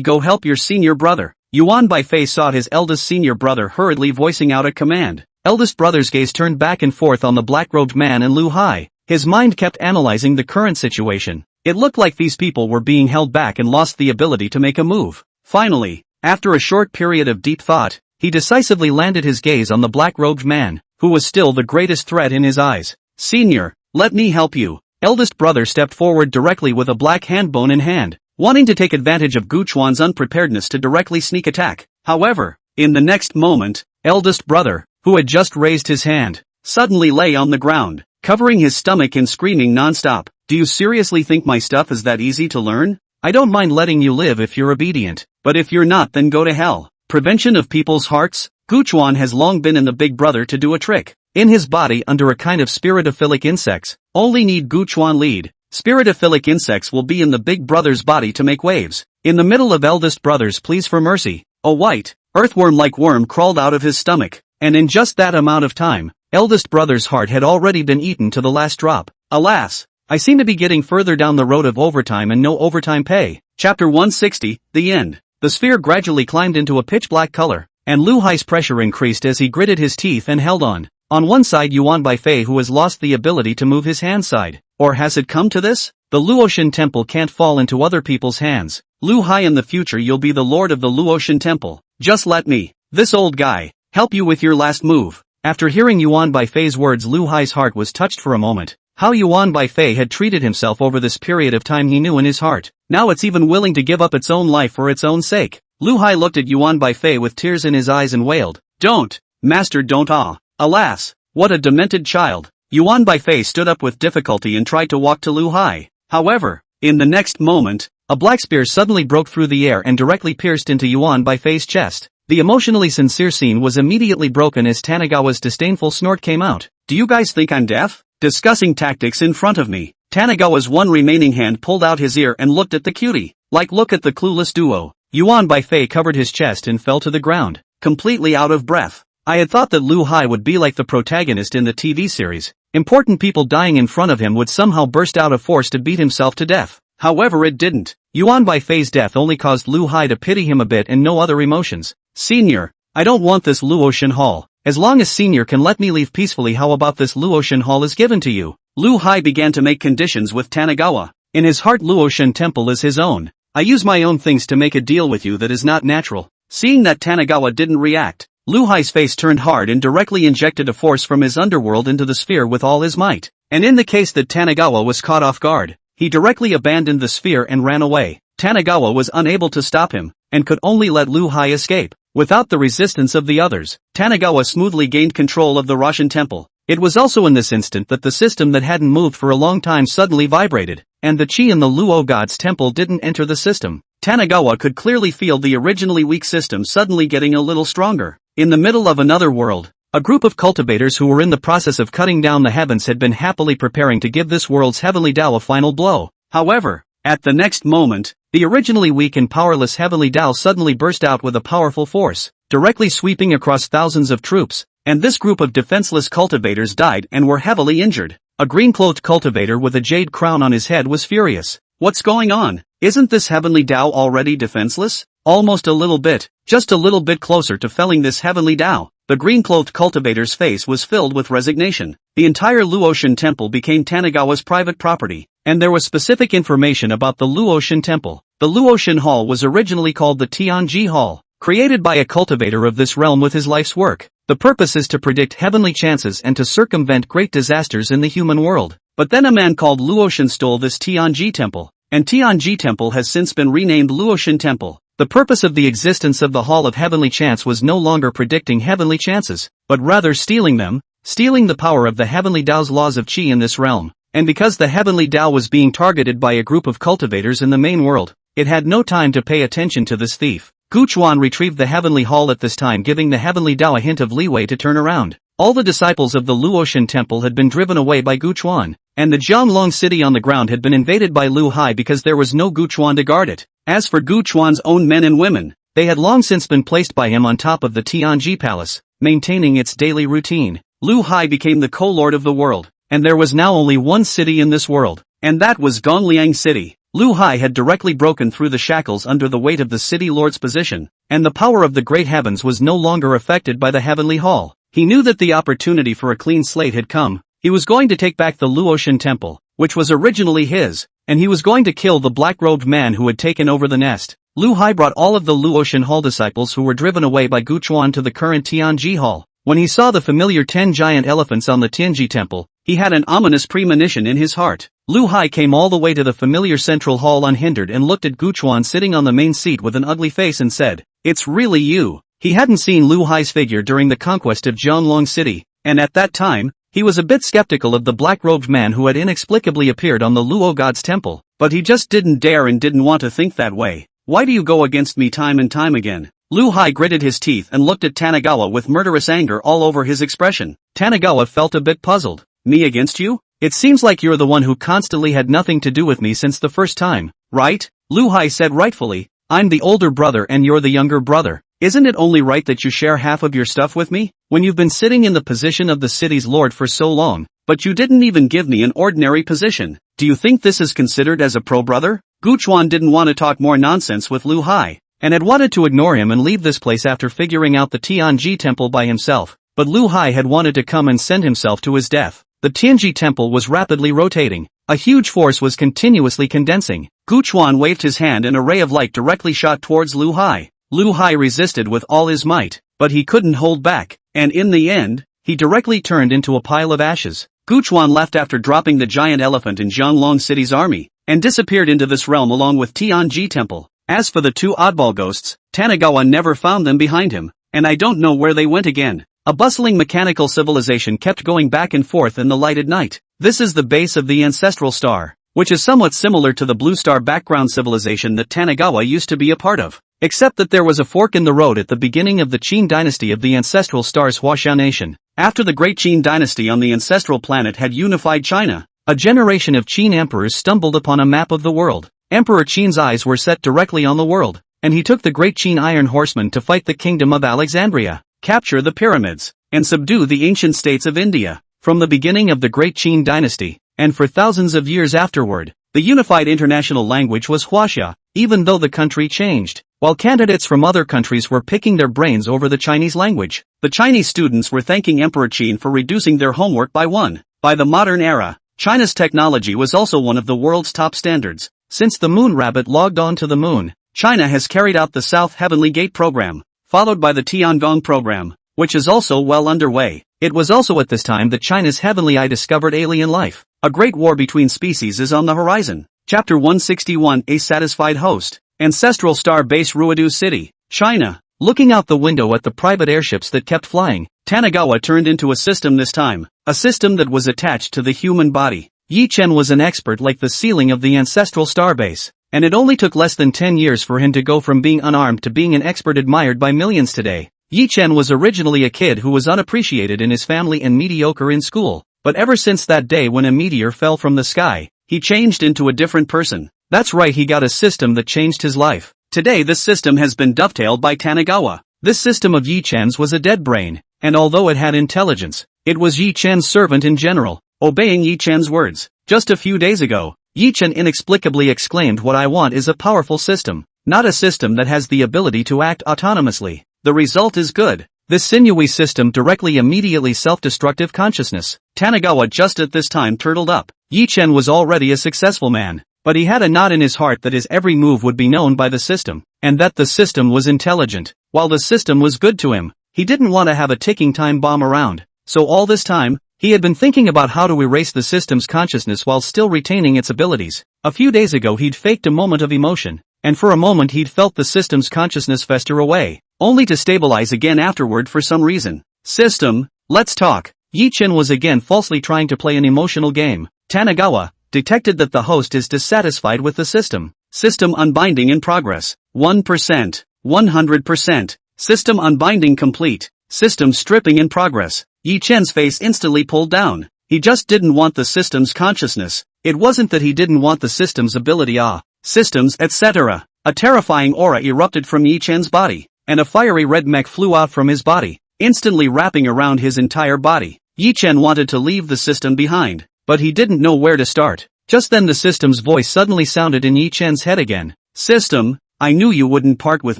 go help your senior brother. Yuan Baifei saw his eldest senior brother hurriedly voicing out a command. Eldest brother's gaze turned back and forth on the black-robed man and Lu Hai. His mind kept analyzing the current situation. It looked like these people were being held back and lost the ability to make a move. Finally, after a short period of deep thought, he decisively landed his gaze on the black-robed man, who was still the greatest threat in his eyes. Senior, let me help you. Eldest brother stepped forward directly with a black handbone in hand, wanting to take advantage of Guchuan's unpreparedness to directly sneak attack. However, in the next moment, eldest brother, who had just raised his hand, suddenly lay on the ground, covering his stomach and screaming non-stop. Do you seriously think my stuff is that easy to learn? I don't mind letting you live if you're obedient, but if you're not, then go to hell. Prevention of people's hearts? Guchuan has long been in the big brother to do a trick. In his body under a kind of spiritophilic insects, only need Guchuan lead. Spiritophilic insects will be in the big brother's body to make waves. In the middle of eldest brother's pleas for mercy, a white, earthworm-like worm crawled out of his stomach, and in just that amount of time, eldest brother's heart had already been eaten to the last drop. Alas, I seem to be getting further down the road of overtime and no overtime pay. Chapter 160, The End. The sphere gradually climbed into a pitch-black color, and Lu Hai's pressure increased as he gritted his teeth and held on. On one side Yuan Baifei, who has lost the ability to move his hand side. Or has it come to this? The Luotian Temple can't fall into other people's hands. Lu Hai, in the future you'll be the lord of the Luotian Temple. Just let me, this old guy, help you with your last move. After hearing Yuan Baifei's words, Lu Hai's heart was touched for a moment. How Yuan Baifei had treated himself over this period of time he knew in his heart. Now it's even willing to give up its own life for its own sake. Lu Hai looked at Yuan Baifei with tears in his eyes and wailed, "Don't, master, don't ah." Alas, what a demented child. Yuan Baifei stood up with difficulty and tried to walk to Lu Hai. However, in the next moment, a black spear suddenly broke through the air and directly pierced into Yuan Baifei's chest. The emotionally sincere scene was immediately broken as Tanagawa's disdainful snort came out. "Do you guys think I'm deaf? Discussing tactics in front of me." Tanagawa's one remaining hand pulled out his ear and looked at the cutie. Like, look at the clueless duo. Yuan Baifei covered his chest and fell to the ground, completely out of breath. I had thought that Lu Hai would be like the protagonist in the TV series. Important people dying in front of him would somehow burst out of force to beat himself to death. However, it didn't. Yuan Baifei's death only caused Lu Hai to pity him a bit and no other emotions. "Senior, I don't want this Luotian Hall. As long as Senior can let me leave peacefully, how about this Luotian Hall is given to you?" Lu Hai began to make conditions with Tanagawa. In his heart, Luotian Temple is his own. "I use my own things to make a deal with you that is not natural." Seeing that Tanagawa didn't react, Lu Hai's face turned hard and directly injected a force from his underworld into the sphere with all his might. And in the case that Tanagawa was caught off guard, he directly abandoned the sphere and ran away. Tanagawa was unable to stop him, and could only let Lu Hai escape. Without the resistance of the others, Tanagawa smoothly gained control of the Russian temple. It was also in this instant that the system that hadn't moved for a long time suddenly vibrated, and the chi in the Luo god's temple didn't enter the system. Tanagawa could clearly feel the originally weak system suddenly getting a little stronger. In the middle of another world, a group of cultivators who were in the process of cutting down the heavens had been happily preparing to give this world's heavenly Tao a final blow. However, at the next moment, the originally weak and powerless heavenly Tao suddenly burst out with a powerful force, directly sweeping across thousands of troops, and this group of defenseless cultivators died and were heavily injured. A green-cloaked cultivator with a jade crown on his head was furious. "What's going on? Isn't this heavenly Tao already defenseless?" "Almost a little bit, just a little bit closer to felling this heavenly Tao." The green-cloaked cultivator's face was filled with resignation. The entire Luotian temple became Tanagawa's private property, and there was specific information about the Luotian temple. The Luotian Hall was originally called the Tianji Hall, created by a cultivator of this realm with his life's work. The purpose is to predict heavenly chances and to circumvent great disasters in the human world. But then a man called Luotian stole this Tianji temple, and Tianji temple has since been renamed Luotian temple. The purpose of the existence of the Hall of Heavenly Chance was no longer predicting heavenly chances, but rather stealing them, stealing the power of the heavenly Tao's laws of Qi in this realm. And because the heavenly Tao was being targeted by a group of cultivators in the main world, it had no time to pay attention to this thief. Guchuan retrieved the heavenly hall at this time, giving the heavenly Tao a hint of leeway to turn around. All the disciples of the Luotian temple had been driven away by Guchuan, and the Jianglong city on the ground had been invaded by Lu Hai because there was no Guchuan to guard it. As for Guchuan's own men and women, they had long since been placed by him on top of the Tianji palace, maintaining its daily routine. Lu Hai became the co-lord of the world, and there was now only one city in this world, and that was Gongliang City. Lu Hai had directly broken through the shackles under the weight of the city lord's position, and the power of the great heavens was no longer affected by the heavenly hall. He knew that the opportunity for a clean slate had come. He was going to take back the Luotian temple, which was originally his, and he was going to kill the black-robed man who had taken over the nest. Lu Hai brought all of the Luotian Hall disciples who were driven away by Guchuan to the current Tianji Hall. When he saw the familiar 10 giant elephants on the Tianji temple, he had an ominous premonition in his heart. Lu Hai came all the way to the familiar central hall unhindered and looked at Guchuan sitting on the main seat with an ugly face and said, it's really you. He hadn't seen Lu Hai's figure during the conquest of Jianlong City, and at that time, he was a bit skeptical of the black-robed man who had inexplicably appeared on the Luo god's temple, but he just didn't dare and didn't want to think that way. Why do you go against me time and time again? Lu Hai gritted his teeth and looked at Tanigawa with murderous anger all over his expression. Tanigawa felt a bit puzzled. Me against you? It seems like you're the one who constantly had nothing to do with me since the first time, right? Lu Hai said rightfully, I'm the older brother and you're the younger brother. Isn't it only right that you share half of your stuff with me? When you've been sitting in the position of the city's lord for so long, but you didn't even give me an ordinary position. Do you think this is considered as a pro-brother? Gu Chuan didn't want to talk more nonsense with Lu Hai, and had wanted to ignore him and leave this place after figuring out the Tianji temple by himself, but Lu Hai had wanted to come and send himself to his death. The Tianji temple was rapidly rotating. A huge force was continuously condensing. Gu Chuan waved his hand and a ray of light directly shot towards Lu Hai. Lu Hai resisted with all his might, but he couldn't hold back, and in the end, he directly turned into a pile of ashes. Gu Chuan left after dropping the giant elephant in Jianlong City's army, and disappeared into this realm along with Tianji Temple. As for the two oddball ghosts, Tanigawa never found them behind him, and I don't know where they went again. A bustling mechanical civilization kept going back and forth in the light at night. This is the base of the ancestral star, which is somewhat similar to the blue star background civilization that Tanigawa used to be a part of. Except that there was a fork in the road at the beginning of the Qin dynasty of the ancestral star's Huaxiao nation. After the great Qin dynasty on the ancestral planet had unified China, a generation of Qin emperors stumbled upon a map of the world. Emperor Qin's eyes were set directly on the world, and he took the great Qin Iron Horsemen to fight the kingdom of Alexandria, capture the pyramids, and subdue the ancient states of India. From the beginning of the great Qin dynasty, and for thousands of years afterward, the unified international language was Huaxia, even though the country changed. While candidates from other countries were picking their brains over the Chinese language, the Chinese students were thanking Emperor Qin for reducing their homework by one. By the modern era, China's technology was also one of the world's top standards. Since the Moon Rabbit logged on to the moon, China has carried out the South Heavenly Gate program, followed by the Tiangong program, which is also well underway. It was also at this time that China's Heavenly Eye discovered alien life. A great war between species is on the horizon. Chapter 161, A Satisfied Host. Ancestral Star Base Ruidu City, China. Looking out the window at the private airships that kept flying, Tanigawa turned into a system this time, a system that was attached to the human body. Yi Chen was an expert like the ceiling of the ancestral starbase, and it only took less than 10 years for him to go from being unarmed to being an expert admired by millions today. Yi Chen was originally a kid who was unappreciated in his family and mediocre in school, but ever since that day when a meteor fell from the sky, he changed into a different person. That's right, he got a system that changed his life. Today this system has been dovetailed by Tanigawa. This system of Yi Chen's was a dead brain, and although it had intelligence, it was Yi Chen's servant in general, obeying Yi Chen's words. Just a few days ago, Yi Chen inexplicably exclaimed, "What I want is a powerful system, not a system that has the ability to act autonomously." The result is good. This sinewy system directly immediately self-destructive consciousness. Tanigawa just at this time turtled up. Yi Chen was already a successful man, but he had a knot in his heart that his every move would be known by the system, and that the system was intelligent. While the system was good to him, he didn't want to have a ticking time bomb around. So all this time, he had been thinking about how to erase the system's consciousness while still retaining its abilities. A few days ago he'd faked a moment of emotion, and for a moment he'd felt the system's consciousness fester away, only to stabilize again afterward for some reason. System, let's talk. Yi Chen was again falsely trying to play an emotional game. Tanigawa detected that the host is dissatisfied with the system. System unbinding in progress. 1%, 100%. System unbinding complete. System stripping in progress. Yi Chen's face instantly pulled down. He just didn't want the system's consciousness. It wasn't that he didn't want the system's ability, systems, etc. A terrifying aura erupted from Yi Chen's body, and a fiery red mech flew out from his body, instantly wrapping around his entire body. Yi Chen wanted to leave the system behind, but he didn't know where to start. Just then the system's voice suddenly sounded in Yi Chen's head again. "System, I knew you wouldn't part with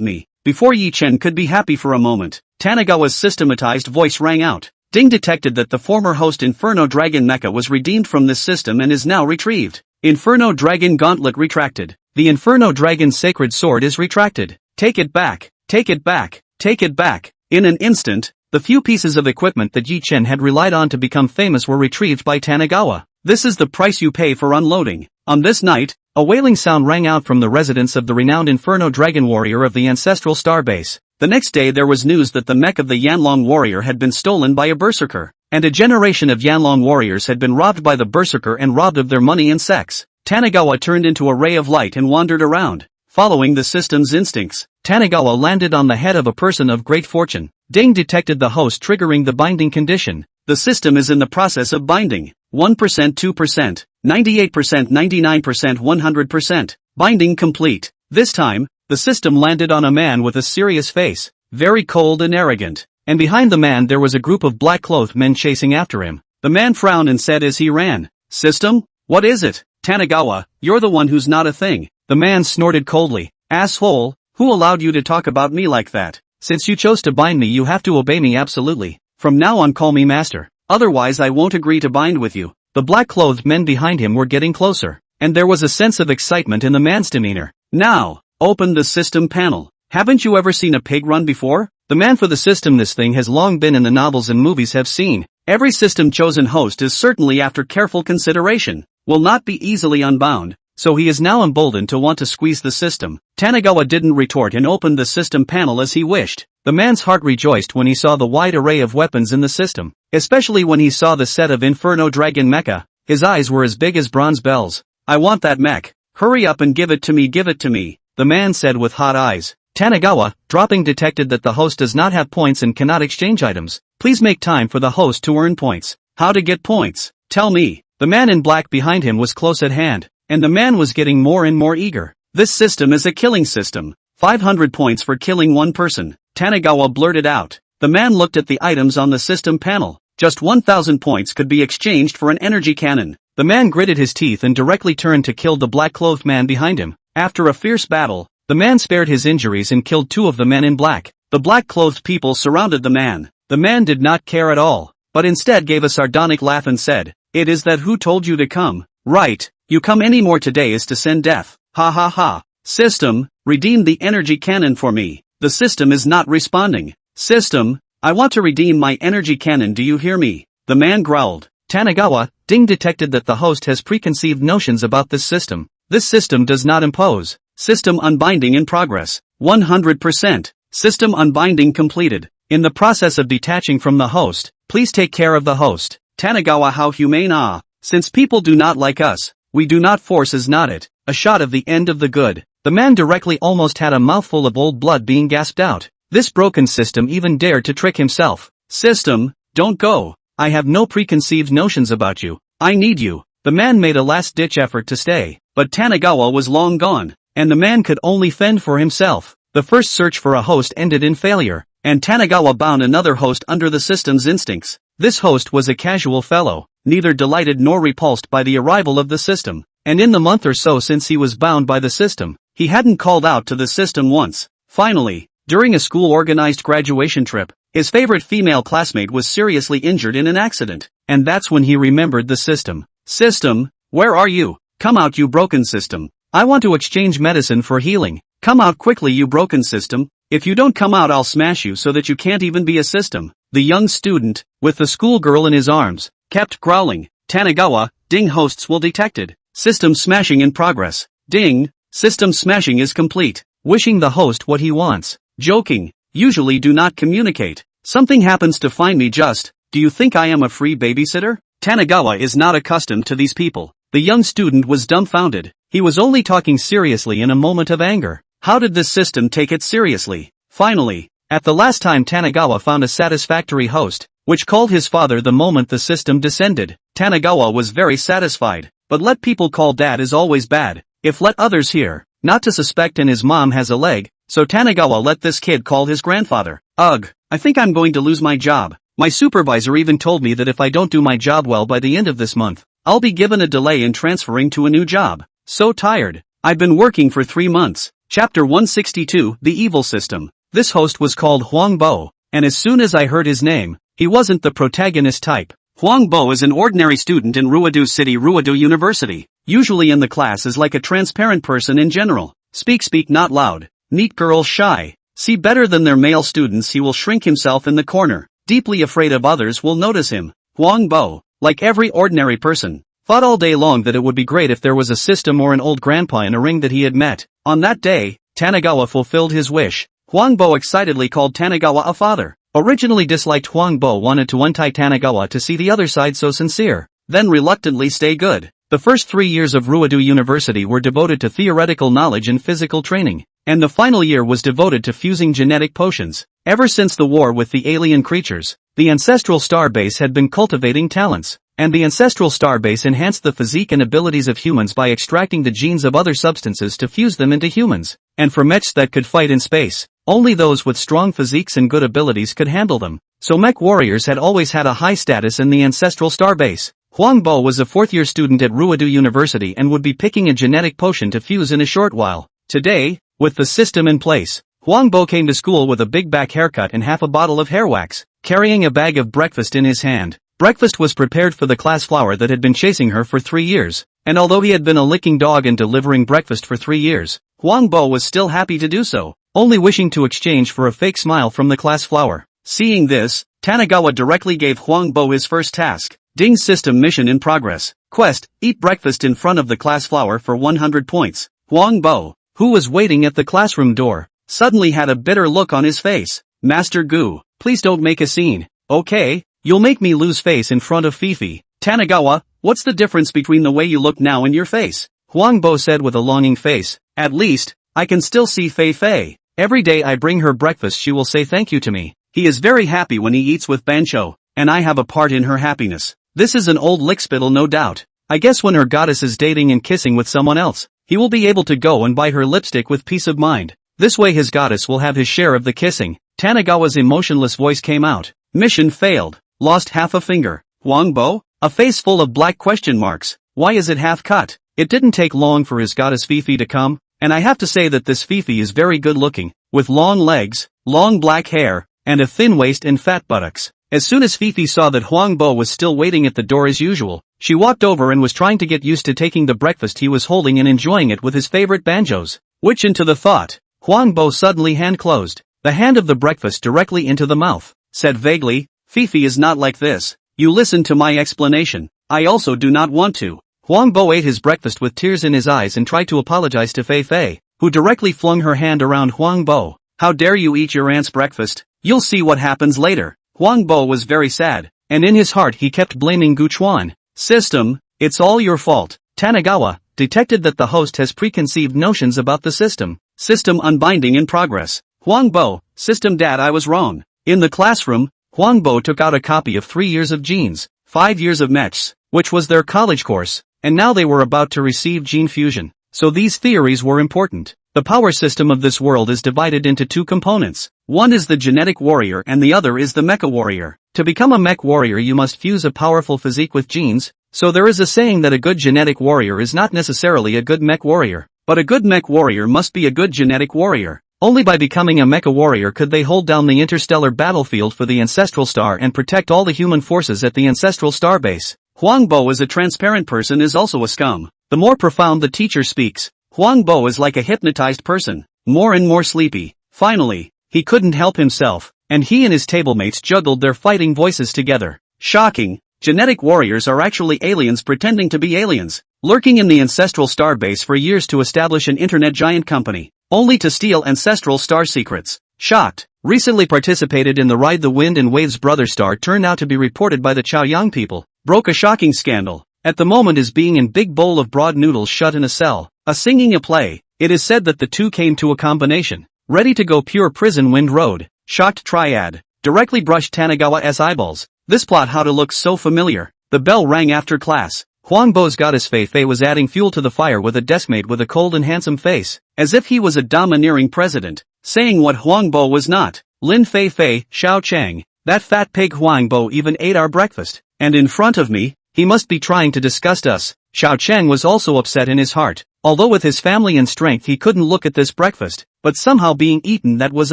me." Before Yi Chen could be happy for a moment, Tanigawa's systematized voice rang out. Ding detected that the former host Inferno Dragon Mecha was redeemed from this system and is now retrieved. Inferno Dragon Gauntlet retracted. The Inferno Dragon Sacred Sword is retracted. Take it back, take it back, take it back. In an instant, the few pieces of equipment that Yi Chen had relied on to become famous were retrieved by Tanigawa. This is the price you pay for unloading. On this night, A wailing sound rang out from the residence of the renowned Inferno Dragon Warrior of the ancestral starbase. The next day there was news that the mech of the Yanlong warrior had been stolen by a berserker, and a generation of Yanlong warriors had been robbed by the berserker and robbed of their money and sex. Tanigawa turned into a ray of light and wandered around. Following the system's instincts, Tanigawa landed on the head of a person of great fortune. Ding detected the host triggering the binding condition. The system is in the process of binding. 1%, 2%, 98%, 99%, 100%. Binding complete. This time, the system landed on a man with a serious face, very cold and arrogant. And behind the man there was a group of black-clothed men chasing after him. The man frowned and said as he ran, "System? What is it? Tanigawa, you're the one who's not a thing." The man snorted coldly, "Asshole, who allowed you to talk about me like that? Since you chose to bind me you have to obey me absolutely. From now on call me master. Otherwise I won't agree to bind with you." The black-clothed men behind him were getting closer, and there was a sense of excitement in the man's demeanor. "Now, open the system panel. Haven't you ever seen a pig run before?" The man for the system this thing has long been in the novels and movies have seen. Every system chosen host is certainly after careful consideration, will not be easily unbound, so he is now emboldened to want to squeeze the system. Tanigawa didn't retort and opened the system panel as he wished. The man's heart rejoiced when he saw the wide array of weapons in the system, especially when he saw the set of Inferno Dragon mecha. His eyes were as big as bronze bells. "I want that mech. Hurry up and give it to me, give it to me," the man said with hot eyes. Tanigawa, dropping, detected that the host does not have points and cannot exchange items. Please make time for the host to earn points. How to get points? Tell me. The man in black behind him was close at hand, and the man was getting more and more eager. "This system is a killing system. 500 points for killing one person," Tanigawa blurted out. The man looked at the items on the system panel. Just 1,000 points could be exchanged for an energy cannon. The man gritted his teeth and directly turned to kill the black-clothed man behind him. After a fierce battle, the man spared his injuries and killed two of the men in black. The black-clothed people surrounded the man. The man did not care at all, but instead gave a sardonic laugh and said, "It is that who told you to come? Right, you come any more today is to send death. Ha ha ha. System, redeem the energy cannon for me. The system is not responding. System, I want to redeem my energy cannon, do you hear me?" The man growled. Tanigawa, Ding detected that the host has preconceived notions about this system. This system does not impose. System unbinding in progress. 100%. System unbinding completed. In the process of detaching from the host, please take care of the host. Tanigawa, how humane. Since people do not like us, we do not force, is not it? A shot of the end of the good. The man directly almost had a mouthful of old blood being gasped out. This broken system even dared to trick himself. "System, don't go. I have no preconceived notions about you. I need you." The man made a last-ditch effort to stay, but Tanigawa was long gone, and the man could only fend for himself. The first search for a host ended in failure, and Tanigawa bound another host under the system's instincts. This host was a casual fellow, neither delighted nor repulsed by the arrival of the system, and in the month or so since he was bound by the system, he hadn't called out to the system once. Finally, during a school-organized graduation trip, his favorite female classmate was seriously injured in an accident, and that's when he remembered the system. "System, where are you? Come out, you broken system. I want to exchange medicine for healing. Come out quickly, you broken system. If you don't come out I'll smash you so that you can't even be a system." The young student, with the schoolgirl in his arms, kept growling. Tanigawa, Ding, hosts will detected. System smashing in progress. Ding, system smashing is complete. Wishing the host what he wants. Joking, usually do not communicate. Something happens to find me just, do you think I am a free babysitter? Tanigawa is not accustomed to these people. The young student was dumbfounded. He was only talking seriously in a moment of anger. How did this system take it seriously? Finally, at the last time Tanigawa found a satisfactory host, which called his father the moment the system descended. Tanigawa was very satisfied, but let people call dad is always bad. If let others hear, not to suspect, and his mom has a leg, so Tanigawa let this kid call his grandfather. Ugh, I think I'm going to lose my job. My supervisor even told me that if I don't do my job well by the end of this month, I'll be given a delay in transferring to a new job. So tired. I've been working for 3 months. Chapter 162, The Evil System. This host was called Huang Bo, and as soon as I heard his name, he wasn't the protagonist type. Huang Bo is an ordinary student in Ruido City, Ruido University. Usually in the class is like a transparent person in general. Speak not loud. Neat girl, shy. See better than their male students, he will shrink himself in the corner. Deeply afraid of others will notice him. Huang Bo, like every ordinary person, Thought all day long that it would be great if there was a system or an old grandpa in a ring that he had met. On that day, Tanagawa fulfilled his wish. Huangbo excitedly called Tanagawa a father. Originally disliked Huangbo wanted to untie Tanagawa to see the other side so sincere, then reluctantly stay good. The first 3 years of Ruedo University were devoted to theoretical knowledge and physical training, and the final year was devoted to fusing genetic potions. Ever since the war with the alien creatures, the ancestral starbase had been cultivating talents, and the ancestral starbase enhanced the physique and abilities of humans by extracting the genes of other substances to fuse them into humans. And for mechs that could fight in space, only those with strong physiques and good abilities could handle them. So mech warriors had always had a high status in the ancestral starbase. Huangbo was a fourth-year student at Ruedo University and would be picking a genetic potion to fuse in a short while. Today, with the system in place, Huangbo came to school with a big back haircut and half a bottle of hair wax, carrying a bag of breakfast in his hand. Breakfast was prepared for the class flower that had been chasing her for 3 years, and although he had been a licking dog and delivering breakfast for 3 years, Huangbo was still happy to do so, only wishing to exchange for a fake smile from the class flower. Seeing this, Tanagawa directly gave Huangbo his first task. Ding system mission in progress. Quest, eat breakfast in front of the class flower for 100 points. Huangbo, who was waiting at the classroom door, suddenly had a bitter look on his face. Master Gu, please don't make a scene. Okay, you'll make me lose face in front of Fifi. Tanagawa, what's the difference between the way you look now and your face? Huangbo said with a longing face. At least, I can still see Fei Fei. Every day I bring her breakfast she will say thank you to me. He is very happy when he eats with Bancho, and I have a part in her happiness. This is an old lickspittle no doubt. I guess when her goddess is dating and kissing with someone else, he will be able to go and buy her lipstick with peace of mind. This way his goddess will have his share of the kissing. Tanagawa's emotionless voice came out. Mission failed. Lost half a finger. Huangbo? A face full of black question marks. Why is it half cut? It didn't take long for his goddess Fifi to come, and I have to say that this Fifi is very good looking, with long legs, long black hair, and a thin waist and fat buttocks. As soon as Fifi saw that Huangbo was still waiting at the door as usual, she walked over and was trying to get used to taking the breakfast he was holding and enjoying it with his favorite banjos. Which into the thought, Huangbo suddenly hand closed the hand of the breakfast directly into the mouth, said vaguely, Fifi is not like this. You listen to my explanation. I also do not want to. Huangbo ate his breakfast with tears in his eyes and tried to apologize to Fei Fei, who directly flung her hand around Huangbo. How dare you eat your aunt's breakfast? You'll see what happens later. Huangbo was very sad, and in his heart he kept blaming Guchuan. System, it's all your fault. Tanagawa detected that the host has preconceived notions about the system. System unbinding in progress. Huangbo, system dad, I was wrong. In the classroom, Huangbo took out a copy of 3 years of genes, 5 years of mechs, which was their college course, and now they were about to receive gene fusion. So these theories were important. The power system of this world is divided into 2 components. One is the genetic warrior and the other is the mecha warrior. To become a mech warrior you must fuse a powerful physique with genes, so there is a saying that a good genetic warrior is not necessarily a good mech warrior, but a good mech warrior must be a good genetic warrior. Only by becoming a mecha warrior could they hold down the interstellar battlefield for the ancestral star and protect all the human forces at the ancestral starbase. Huangbo as a transparent person is also a scum. The more profound the teacher speaks, Huangbo is like a hypnotized person, more and more sleepy. Finally, he couldn't help himself, and he and his tablemates juggled their fighting voices together. Shocking, genetic warriors are actually aliens pretending to be aliens, lurking in the ancestral starbase for years to establish an internet giant company, only to steal ancestral star secrets. Shocked, recently participated in the Ride the Wind and Waves brother star turned out to be reported by the Chaoyang people, broke a shocking scandal. At the moment is being in big bowl of broad noodles shut in a cell, a singing a play. It is said that the two came to a combination. Ready to go pure prison Wind Road. Shocked triad. Directly brushed Tanagawa's eyeballs. This plot how to look so familiar. The bell rang after class. Huangbo's goddess Fei Fei was adding fuel to the fire with a deskmate with a cold and handsome face, as if he was a domineering president, saying what Huangbo was not. Lin Fei Fei, Xiao Chang, that fat pig Huangbo even ate our breakfast, and in front of me, he must be trying to disgust us. Xiao Chang was also upset in his heart, although with his family and strength he couldn't look at this breakfast, but somehow being eaten that was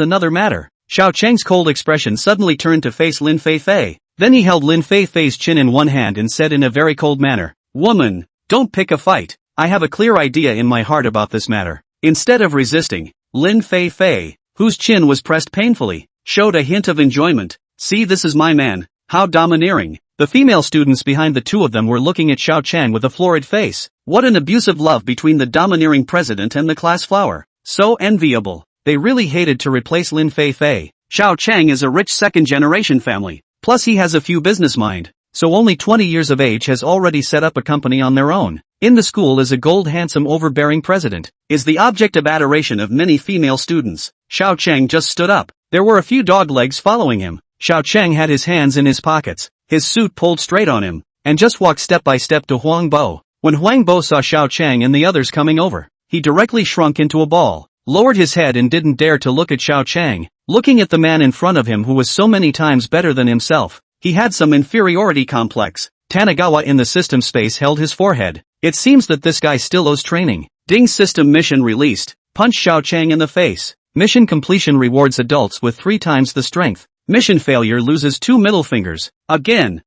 another matter. Xiao Chang's cold expression suddenly turned to face Lin Fei Fei. Then he held Lin Fei Fei's chin in one hand and said in a very cold manner, "Woman, don't pick a fight. I have a clear idea in my heart about this matter." Instead of resisting, Lin Fei Fei, whose chin was pressed painfully, showed a hint of enjoyment. "See, this is my man. How domineering." The female students behind the two of them were looking at Xiao Chang with a florid face. What an abusive love between the domineering president and the class flower. So enviable. They really hated to replace Lin Fei Fei. Xiao Chang is a rich second-generation family. Plus he has a few business mind. So only 20 years of age has already set up a company on their own. In the school is a gold handsome overbearing president. Is the object of adoration of many female students. Xiao Chang just stood up. There were a few dog legs following him. Xiao Chang had his hands in his pockets, his suit pulled straight on him, and just walked step by step to Huang Bo. When Huang Bo saw Xiao Chang and the others coming over, he directly shrunk into a ball, lowered his head and didn't dare to look at Xiao Chang. Looking at the man in front of him who was so many times better than himself, he had some inferiority complex. Tanagawa in the system space held his forehead. It seems that this guy still owes training. Ding system mission released. Punch Xiao Chang in the face. Mission completion rewards adults with 3 times the strength. Mission failure loses 2 middle fingers. Again.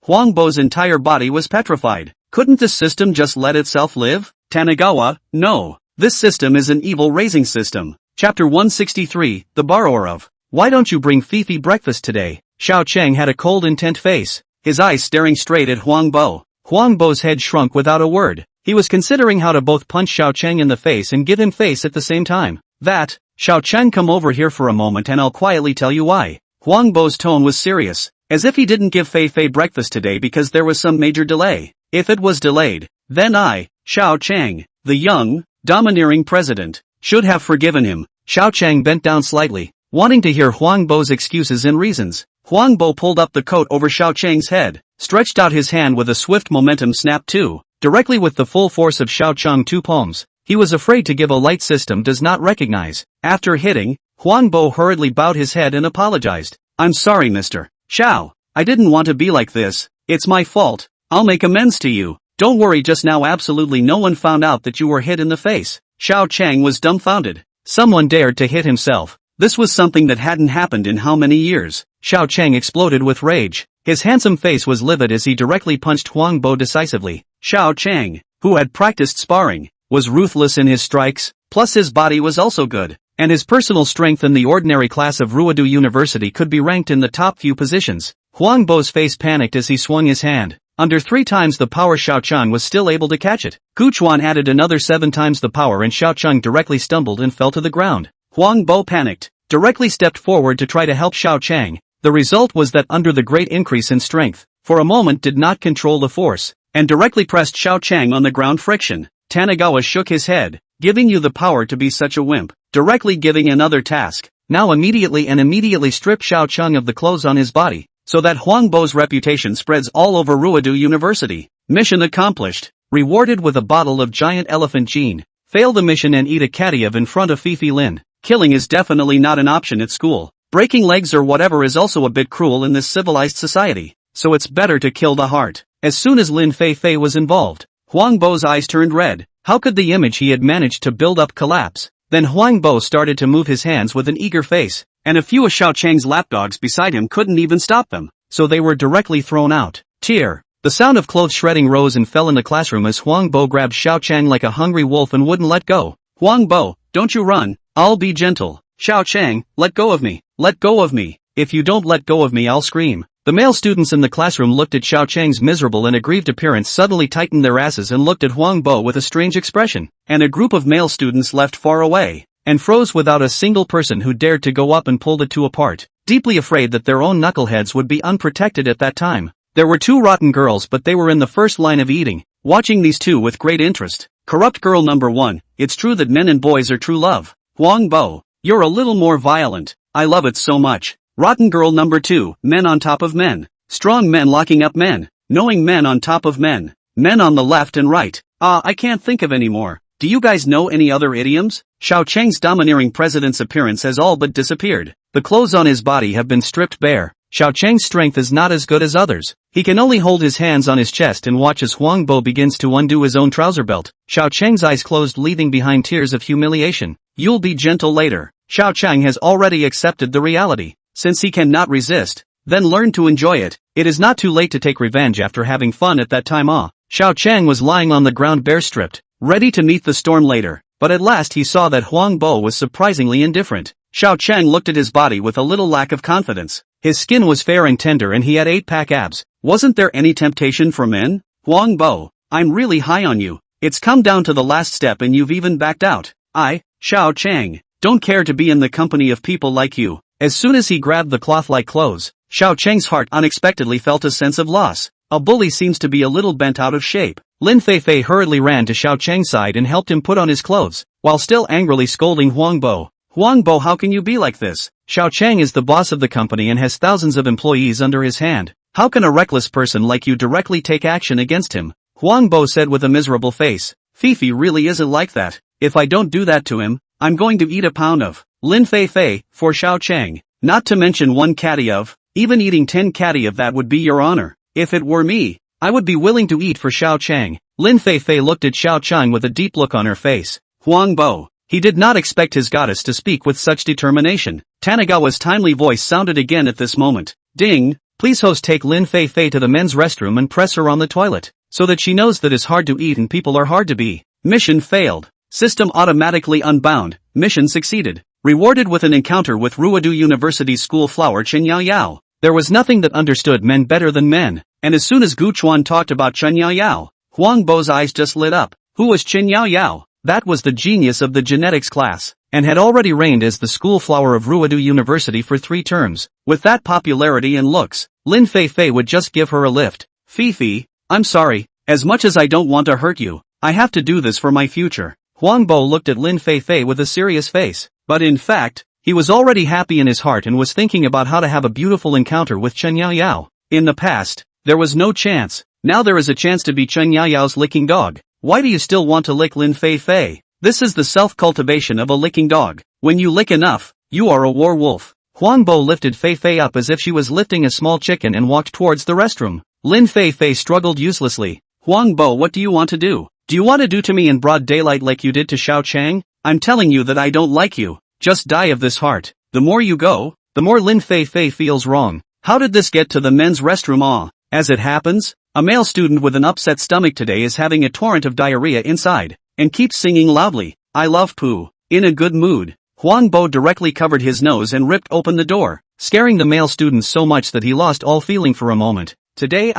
Huang Bo's entire body was petrified. Couldn't the system just let itself live? Tanagawa, no. This system is an evil raising system. Chapter 163, The Borrower of. Why don't you bring Fifi breakfast today? Xiao Chang had a cold intent face, his eyes staring straight at Huang Bo. Huang Bo's head shrunk without a word. He was considering how to both punch Xiao Chang in the face and give him face at the same time. Xiao Chang, come over here for a moment and I'll quietly tell you why. Huang Bo's tone was serious, as if he didn't give Fei Fei breakfast today because there was some major delay. If it was delayed, then I, Xiao Chang, the young, domineering president, should have forgiven him. Xiao Chang bent down slightly, wanting to hear Huang Bo's excuses and reasons. Huang Bo pulled up the coat over Xiao Chang's head, stretched out his hand with a swift momentum snap too, directly with the full force of Xiao Chang's 2 palms. He was afraid to give a light system does not recognize. After hitting, Huang Bo hurriedly bowed his head and apologized. I'm sorry Mr. Xiao. I didn't want to be like this. It's my fault. I'll make amends to you. Don't worry, just now absolutely no one found out that you were hit in the face. Xiao Chang was dumbfounded. Someone dared to hit himself. This was something that hadn't happened in how many years? Xiao Chang exploded with rage. His handsome face was livid as he directly punched Huang Bo decisively. Xiao Chang, who had practiced sparring, was ruthless in his strikes, plus his body was also good, and his personal strength in the ordinary class of Ruodu University could be ranked in the top few positions. Huang Bo's face panicked as he swung his hand. Under 3 times the power, Xiao Chang was still able to catch it. Gu Chuan added another 7 times the power and Xiao Chang directly stumbled and fell to the ground. Huang Bo panicked, directly stepped forward to try to help Xiao Chang. The result was that under the great increase in strength, for a moment did not control the force, and directly pressed Xiao Chang on the ground. Friction. Tanagawa shook his head. Giving you the power to be such a wimp. Directly giving another task. Now immediately strip Xiao Chang of the clothes on his body, so that Huang Bo's reputation spreads all over Ruodu University. Mission accomplished. Rewarded with a bottle of giant elephant gene. Fail the mission and eat a Kadiev in front of Fifi Lin. Killing is definitely not an option at school. Breaking legs or whatever is also a bit cruel in this civilized society. So it's better to kill the heart. As soon as Lin Fei Fei was involved, Huang Bo's eyes turned red. How could the image he had managed to build up collapse? Then Huang Bo started to move his hands with an eager face, and a few of Xiao Chang's lapdogs beside him couldn't even stop them, so they were directly thrown out. Tear. The sound of clothes shredding rose and fell in the classroom as Huang Bo grabbed Xiao Chang like a hungry wolf and wouldn't let go. Huang Bo, don't you run. I'll be gentle. Xiao Chang, let go of me. Let go of me. If you don't let go of me, I'll scream. The male students in the classroom looked at Xiao Chang's miserable and aggrieved appearance, suddenly tightened their asses and looked at Huang Bo with a strange expression, and a group of male students left far away, and froze without a single person who dared to go up and pull the two apart, deeply afraid that their own knuckleheads would be unprotected at that time. There were 2 rotten girls, but they were in the first line of eating, watching these 2 with great interest. Corrupt girl number 1, it's true that men and boys are true love. Huang Bo, you're a little more violent. I love it so much. Rotten girl number 2, men on top of men. Strong men locking up men. Knowing men on top of men. Men on the left and right. I can't think of any more. Do you guys know any other idioms? Xiao Chang's domineering president's appearance has all but disappeared. The clothes on his body have been stripped bare. Xiao Chang's strength is not as good as others. He can only hold his hands on his chest and watch as Huang Bo begins to undo his own trouser belt. Xiao Chang's eyes closed, leaving behind tears of humiliation. You'll be gentle later. Xiao Chang has already accepted the reality. Since he cannot resist, then learn to enjoy it. It is not too late to take revenge after having fun at that time. Xiao Chang was lying on the ground bare stripped, ready to meet the storm later, but at last he saw that Huang Bo was surprisingly indifferent. Xiao Chang looked at his body with a little lack of confidence. His skin was fair and tender and he had 8-pack abs. Wasn't there any temptation for men? Huang Bo, I'm really high on you. It's come down to the last step and you've even backed out. Xiao Chang, don't care to be in the company of people like you. As soon as he grabbed the cloth-like clothes, Xiao Chang's heart unexpectedly felt a sense of loss. A bully seems to be a little bent out of shape. Lin Feifei hurriedly ran to Xiao Chang's side and helped him put on his clothes, while still angrily scolding Huang Bo. Huang Bo, how can you be like this? Xiao Chang is the boss of the company and has thousands of employees under his hand. How can a reckless person like you directly take action against him? Huang Bo said with a miserable face. Fifi really isn't like that. If I don't do that to him, I'm going to eat a pound of Lin Feifei for Xiao Chang. Not to mention 1 catty of, even eating 10 catty of that would be your honor. If it were me, I would be willing to eat for Xiao Chang. Lin Feifei looked at Xiao Chang with a deep look on her face. Huang Bo. He did not expect his goddess to speak with such determination. Tanagawa's timely voice sounded again at this moment. Ding! Please host take Lin Feifei to the men's restroom and press her on the toilet, so that she knows that it's hard to eat and people are hard to be. Mission failed. System automatically unbound. Mission succeeded. Rewarded with an encounter with Ruodu University's school flower Chen Yao Yao. There was nothing that understood men better than men, and as soon as Gu Chuan talked about Chen Yao Yao, Huang Bo's eyes just lit up. Who was Chen Yao Yao? That was the genius of the genetics class, and had already reigned as the school flower of Ruodu University for 3 terms. With that popularity and looks, Lin Feifei would just give her a lift. Fifi, I'm sorry, as much as I don't want to hurt you, I have to do this for my future. Huang Bo looked at Lin Feifei with a serious face, but in fact, he was already happy in his heart and was thinking about how to have a beautiful encounter with Chen Yao Yao. In the past, there was no chance. Now there is a chance to be Chen Yao Yao's licking dog. Why do you still want to lick Lin Feifei? This is the self-cultivation of a licking dog. When you lick enough, you are a werewolf. Huang Bo lifted Feifei up as if she was lifting a small chicken and walked towards the restroom. Lin Feifei struggled uselessly. Huang Bo, what do you want to do? Do you want to do to me in broad daylight like you did to Xiao Chang? I'm telling you that I don't like you. Just die of this heart. The more you go, the more Lin Feifei feels wrong. How did this get to the men's restroom? As it happens, a male student with an upset stomach today is having a torrent of diarrhea inside, and keeps singing loudly, I love poo. In a good mood, Huang Bo directly covered his nose and ripped open the door, scaring the male student so much that he lost all feeling for a moment. Today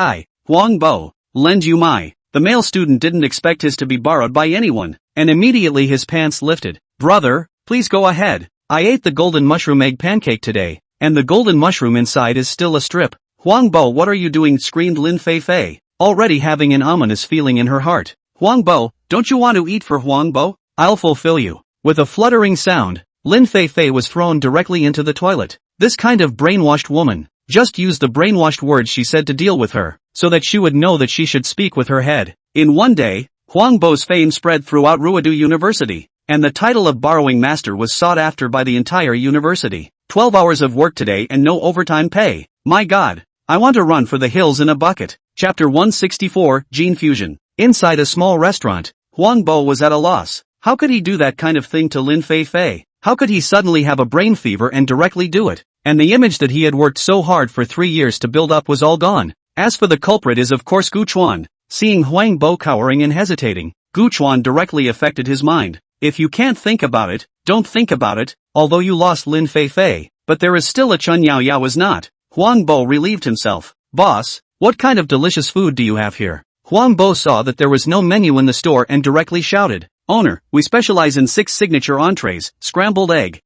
Huang Bo, lend you my. The male student didn't expect his to be borrowed by anyone, and immediately his pants lifted. Brother, please go ahead. I ate the golden mushroom egg pancake today, and the golden mushroom inside is still a strip. Huang Bo, what are you doing? Screamed Lin Feifei, already having an ominous feeling in her heart. Huang Bo, don't you want to eat for Huang Bo? I'll fulfill you. With a fluttering sound, Lin Feifei was thrown directly into the toilet. This kind of brainwashed woman just used the brainwashed words she said to deal with her, so that she would know that she should speak with her head. In one day, Huang Bo's fame spread throughout Ruodu University, and the title of borrowing master was sought after by the entire university. 12 hours of work today and no overtime pay. My God, I want to run for the hills in a bucket. Chapter 164, Gene Fusion. Inside a small restaurant, Huang Bo was at a loss. How could he do that kind of thing to Lin Feifei? How could he suddenly have a brain fever and directly do it? And the image that he had worked so hard for 3 years to build up was all gone. As for the culprit is of course Gu Chuan. Seeing Huang Bo cowering and hesitating, Gu Chuan directly affected his mind. If you can't think about it, don't think about it. Although you lost Lin Feifei, but there is still a Chen Yao Yao is not. Huang Bo relieved himself. Boss, what kind of delicious food do you have here? Huang Bo saw that there was no menu in the store and directly shouted. Owner, we specialize in 6 signature entrees, scrambled egg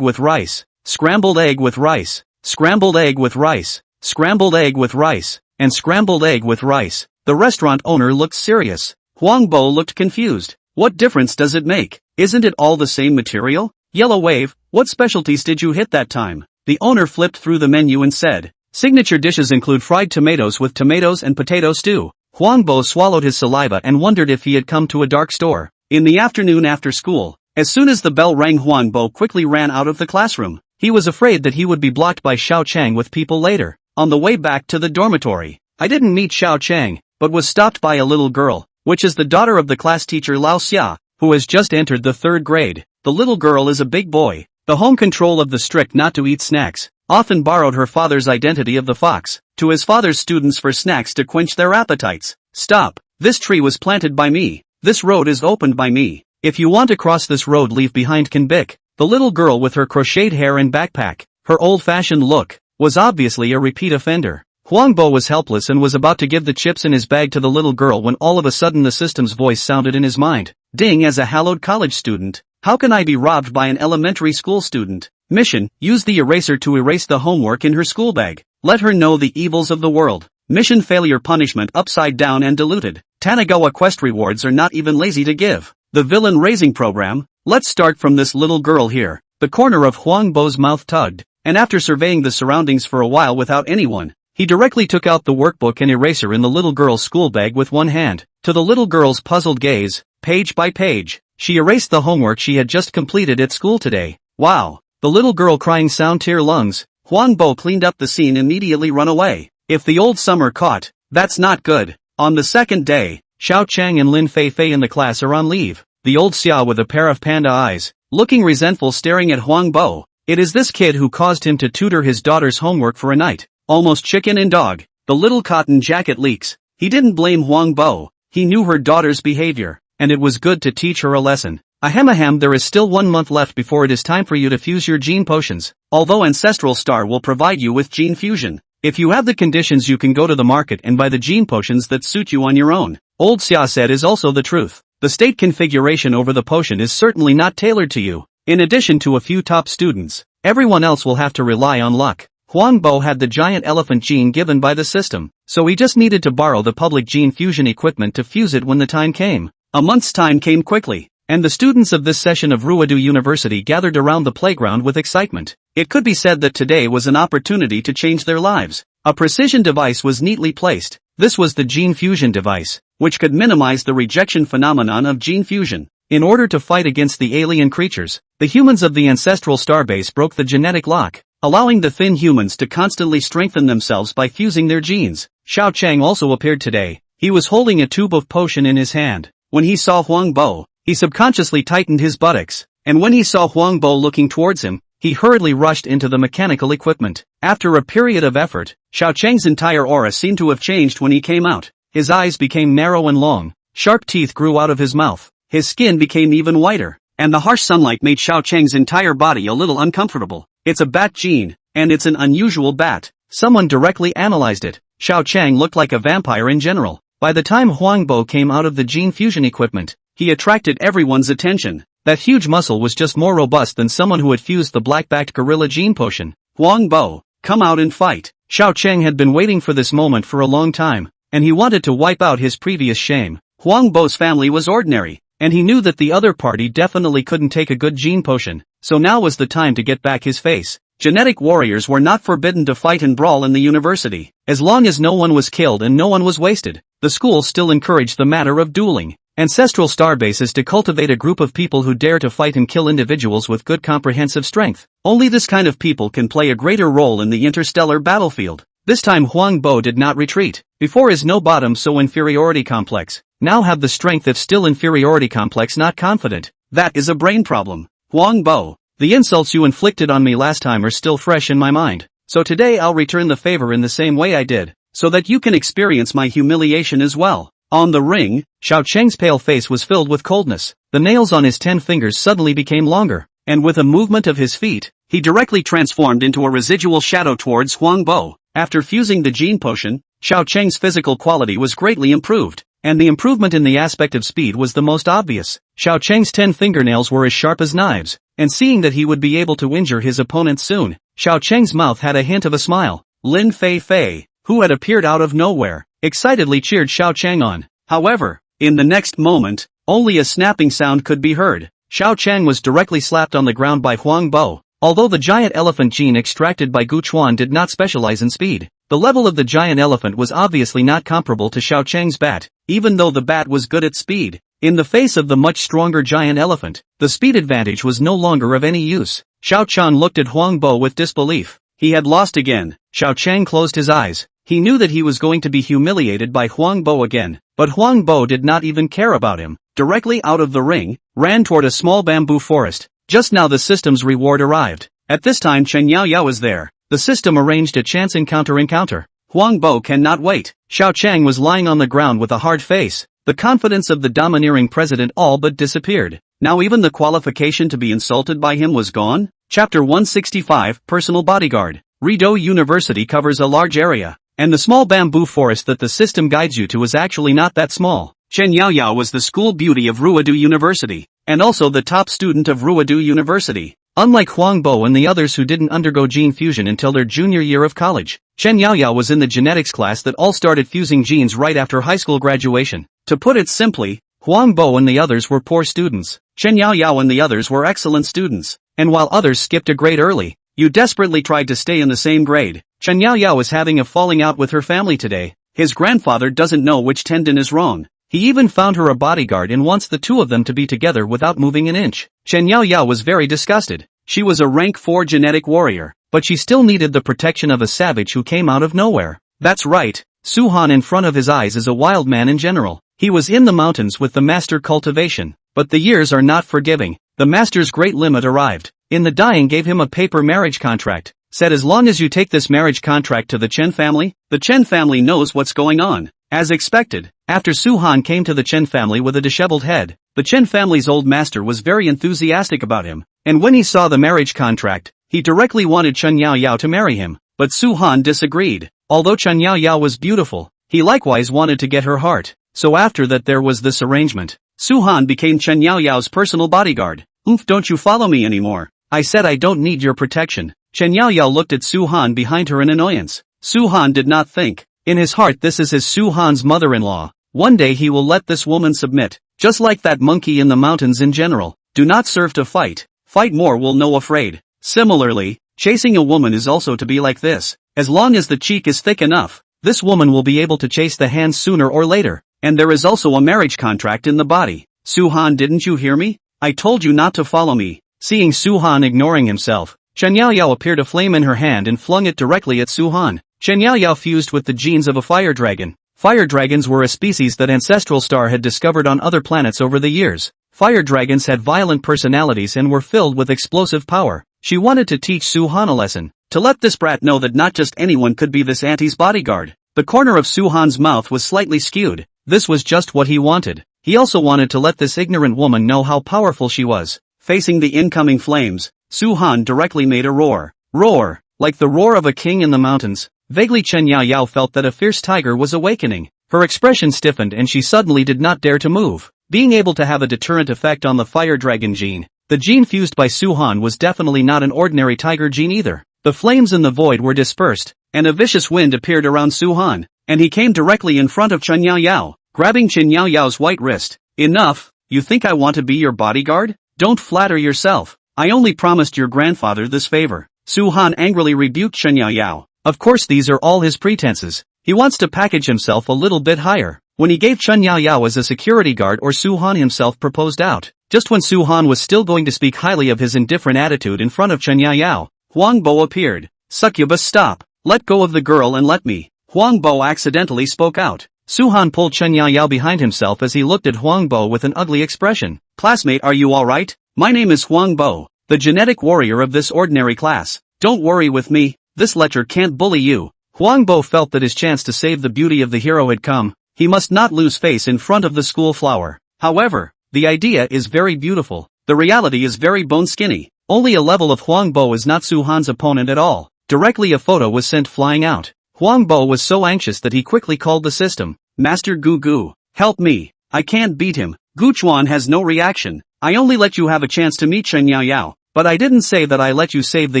with rice, scrambled egg with rice, scrambled egg with rice, scrambled egg with rice, and scrambled egg with rice. The restaurant owner looked serious. Huang Bo looked confused. What difference does it make? Isn't it all the same material? Yellow Wave, what specialties did you hit that time? The owner flipped through the menu and said, signature dishes include fried tomatoes with tomatoes and potato stew. Huang Bo swallowed his saliva and wondered if he had come to a dark store. In the afternoon after school, as soon as the bell rang, Huang Bo quickly ran out of the classroom. He was afraid that he would be blocked by Xiao Chang with people later. On the way back to the dormitory, I didn't meet Xiao Chang, but was stopped by a little girl, which is the daughter of the class teacher Lao Xia, who has just entered the 3rd grade. The little girl is a big boy. The home control of the strict not to eat snacks often borrowed her father's identity of the fox to his father's students for snacks to quench their appetites. Stop. This tree was planted by me. This road is opened by me. If you want to cross this road, leave behind Kanbik. The little girl with her crocheted hair and backpack, her old-fashioned look, was obviously a repeat offender. Huang Bo was helpless and was about to give the chips in his bag to the little girl when all of a sudden the system's voice sounded in his mind. Ding, as a hallowed college student, how can I be robbed by an elementary school student? Mission, use the eraser to erase the homework in her school bag. Let her know the evils of the world. Mission failure punishment upside down and diluted. Tanagawa quest rewards are not even lazy to give. The villain raising program? Let's start from this little girl here. The corner of Huang Bo's mouth tugged, and after surveying the surroundings for a while without anyone, he directly took out the workbook and eraser in the little girl's school bag with one hand. To the little girl's puzzled gaze, page by page, she erased the homework she had just completed at school today. Wow! The little girl crying sound tear lungs. Huang Bo cleaned up the scene immediately run away. If the old summer caught, that's not good. On the second day, Xiao Chang and Lin Fei Fei in the class are on leave. The old Xia with a pair of panda eyes, looking resentful staring at Huang Bo. It is this kid who caused him to tutor his daughter's homework for a night. Almost chicken and dog. The little cotton jacket leaks. He didn't blame Huang Bo. He knew her daughter's behavior, and it was good to teach her a lesson. Ahem, there is still 1 month left before it is time for you to fuse your gene potions. Although Ancestral Star will provide you with gene fusion, if you have the conditions you can go to the market and buy the gene potions that suit you on your own. Old Xia said is also the truth. The state configuration over the potion is certainly not tailored to you. In addition to a few top students, everyone else will have to rely on luck. Huang Bo had the giant elephant gene given by the system, so he just needed to borrow the public gene fusion equipment to fuse it when the time came. A month's time came quickly, and the students of this session of Ruidu University gathered around the playground with excitement. It could be said that today was an opportunity to change their lives. A precision device was neatly placed. This was the gene fusion device, which could minimize the rejection phenomenon of gene fusion. In order to fight against the alien creatures, the humans of the Ancestral Starbase broke the genetic lock, allowing the thin humans to constantly strengthen themselves by fusing their genes. Xiao Chang also appeared today. He was holding a tube of potion in his hand. When he saw Huang Bo, he subconsciously tightened his buttocks, and when he saw Huang Bo looking towards him, he hurriedly rushed into the mechanical equipment. After a period of effort, Xiao Chang's entire aura seemed to have changed when he came out. His eyes became narrow and long, sharp teeth grew out of his mouth, his skin became even whiter, and the harsh sunlight made Xiao Chang's entire body a little uncomfortable. It's a bat gene, and it's an unusual bat. Someone directly analyzed it. Xiao Chang looked like a vampire in general. By the time Huang Bo came out of the gene fusion equipment, he attracted everyone's attention. That huge muscle was just more robust than someone who had fused the black-backed gorilla gene potion. Huang Bo, come out and fight. Xiao Chang had been waiting for this moment for a long time, and he wanted to wipe out his previous shame. Huang Bo's family was ordinary, and he knew that the other party definitely couldn't take a good gene potion, so now was the time to get back his face. Genetic warriors were not forbidden to fight and brawl in the university. As long as no one was killed and no one was wasted, the school still encouraged the matter of dueling. Ancestral Starbase is to cultivate a group of people who dare to fight and kill individuals with good comprehensive strength. Only this kind of people can play a greater role in the interstellar battlefield. This time Huang Bo did not retreat. Before is no bottom so inferiority complex. Now have the strength if still inferiority complex not confident. That is a brain problem. Huang Bo, the insults you inflicted on me last time are still fresh in my mind. So today I'll return the favor in the same way I did, so that you can experience my humiliation as well. On the ring, Xiao Chang's pale face was filled with coldness. The nails on his 10 fingers suddenly became longer, and with a movement of his feet, he directly transformed into a residual shadow towards Huang Bo. After fusing the gene potion, Xiao Chang's physical quality was greatly improved, and the improvement in the aspect of speed was the most obvious. Xiao Chang's 10 fingernails were as sharp as knives, and seeing that he would be able to injure his opponent soon, Xiao Chang's mouth had a hint of a smile. Lin Fei Fei, who had appeared out of nowhere, excitedly cheered Xiao Chang on. However, in the next moment, only a snapping sound could be heard. Xiao Chang was directly slapped on the ground by Huang Bo. Although the giant elephant gene extracted by Gu Chuan did not specialize in speed, the level of the giant elephant was obviously not comparable to Xiao Chang's bat, even though the bat was good at speed. In the face of the much stronger giant elephant, the speed advantage was no longer of any use. Xiao Chang looked at Huang Bo with disbelief. He had lost again. Xiao Chang closed his eyes. He knew that he was going to be humiliated by Huang Bo again, but Huang Bo did not even care about him. Directly out of the ring, ran toward a small bamboo forest. Just now the system's reward arrived. At this time Chen Yao Yao was there. The system arranged a chance encounter. Huang Bo cannot wait. Xiao Chang was lying on the ground with a hard face. The confidence of the domineering president all but disappeared. Now even the qualification to be insulted by him was gone? Chapter 165, Personal Bodyguard. Rido University covers a large area, and the small bamboo forest that the system guides you to is actually not that small. Chen Yaoyao was the school beauty of Ruido University, and also the top student of Ruido University. Unlike Huang Bo and the others who didn't undergo gene fusion until their junior year of college, Chen Yaoyao was in the genetics class that all started fusing genes right after high school graduation. To put it simply, Huang Bo and the others were poor students. Chen Yaoyao and the others were excellent students, and while others skipped a grade early, you desperately tried to stay in the same grade. Chen Yaoyao is having a falling out with her family today. His grandfather doesn't know which tendon is wrong. He even found her a bodyguard and wants the two of them to be together without moving an inch. Chen Yaoyao was very disgusted. She was a rank 4 genetic warrior, but she still needed the protection of a savage who came out of nowhere. That's right, Su-han in front of his eyes is a wild man in general. He was in the mountains with the master cultivation, but the years are not forgiving. The master's great limit arrived. In the dying gave him a paper marriage contract. Said as long as you take this marriage contract to the Chen family, the Chen family knows what's going on. As expected, after Su-han came to the Chen family with a disheveled head, the Chen family's old master was very enthusiastic about him, and when he saw the marriage contract, he directly wanted Chen Yaoyao to marry him, but Su-han disagreed. Although Chen Yaoyao was beautiful, he likewise wanted to get her heart, so after that there was this arrangement. Su-han became Chen Yaoyao's personal bodyguard. Don't you follow me anymore? I said I don't need your protection. Chen Yaoyao looked at Su-han behind her in annoyance. Su-han did not think. In his heart this is his Su-han's mother-in-law. One day he will let this woman submit, just like that monkey in the mountains in general. Do not serve to fight. Fight more will no afraid. Similarly, chasing a woman is also to be like this. As long as the cheek is thick enough, this woman will be able to chase the hands sooner or later. And there is also a marriage contract in the body. Su-han, didn't you hear me? I told you not to follow me. Seeing Su-han ignoring himself, Chen Yaoyao appeared a flame in her hand and flung it directly at Su-han. Chen Yaoyao fused with the genes of a fire dragon. Fire dragons were a species that Ancestral Star had discovered on other planets over the years. Fire dragons had violent personalities and were filled with explosive power. She wanted to teach Su-han a lesson, to let this brat know that not just anyone could be this auntie's bodyguard. The corner of Su-han's mouth was slightly skewed. This was just what he wanted. He also wanted to let this ignorant woman know how powerful she was. Facing the incoming flames, Su-han directly made a roar. Roar, like the roar of a king in the mountains. Vaguely Chen Yaoyao felt that a fierce tiger was awakening. Her expression stiffened and she suddenly did not dare to move. Being able to have a deterrent effect on the fire dragon gene, the gene fused by Su-han was definitely not an ordinary tiger gene either. The flames in the void were dispersed, and a vicious wind appeared around Su-han, and he came directly in front of Chen Yaoyao, grabbing Chen Yaoyao's white wrist. Enough, you think I want to be your bodyguard? Don't flatter yourself. I only promised your grandfather this favor. Su-han angrily rebuked Chen Yaoyao. Of course these are all his pretenses. He wants to package himself a little bit higher. When he gave Chen Yaoyao as a security guard or Su-han himself proposed out, just when Su-han was still going to speak highly of his indifferent attitude in front of Chen Yaoyao, Huang Bo appeared. Succubus, stop. Let go of the girl and let me. Huang Bo accidentally spoke out. Su-han pulled Chen Yaoyao behind himself as he looked at Huang Bo with an ugly expression. Classmate, are you alright? My name is Huang Bo, the genetic warrior of this ordinary class. Don't worry with me, this lecher can't bully you. Huang Bo felt that his chance to save the beauty of the hero had come. He must not lose face in front of the school flower. However, the idea is very beautiful. The reality is very bone skinny. Only a level of Huang Bo is not Su-han's opponent at all. Directly a photo was sent flying out. Huang Bo was so anxious that he quickly called the system. Master Gu Gu, help me. I can't beat him. Gu Chuan has no reaction. I only let you have a chance to meet Chen Yaoyao, but I didn't say that I let you save the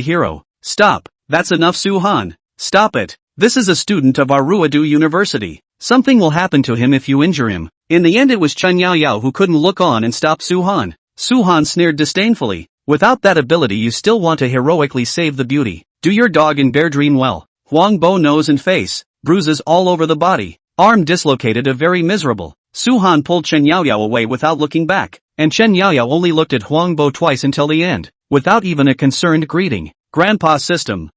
hero. Stop. That's enough, Su-han. Stop it. This is a student of our Ruido University. Something will happen to him if you injure him. In the end it was Chen Yaoyao who couldn't look on and stop Su-han. Su-han sneered disdainfully. Without that ability you still want to heroically save the beauty. Do your dog and bear dream well. Huang Bo nose and face, bruises all over the body, arm dislocated, a very miserable. Su-han pulled Chen Yaoyao away without looking back, and Chen Yaoyao only looked at Huang Bo twice until the end, without even a concerned greeting. Grandpa system,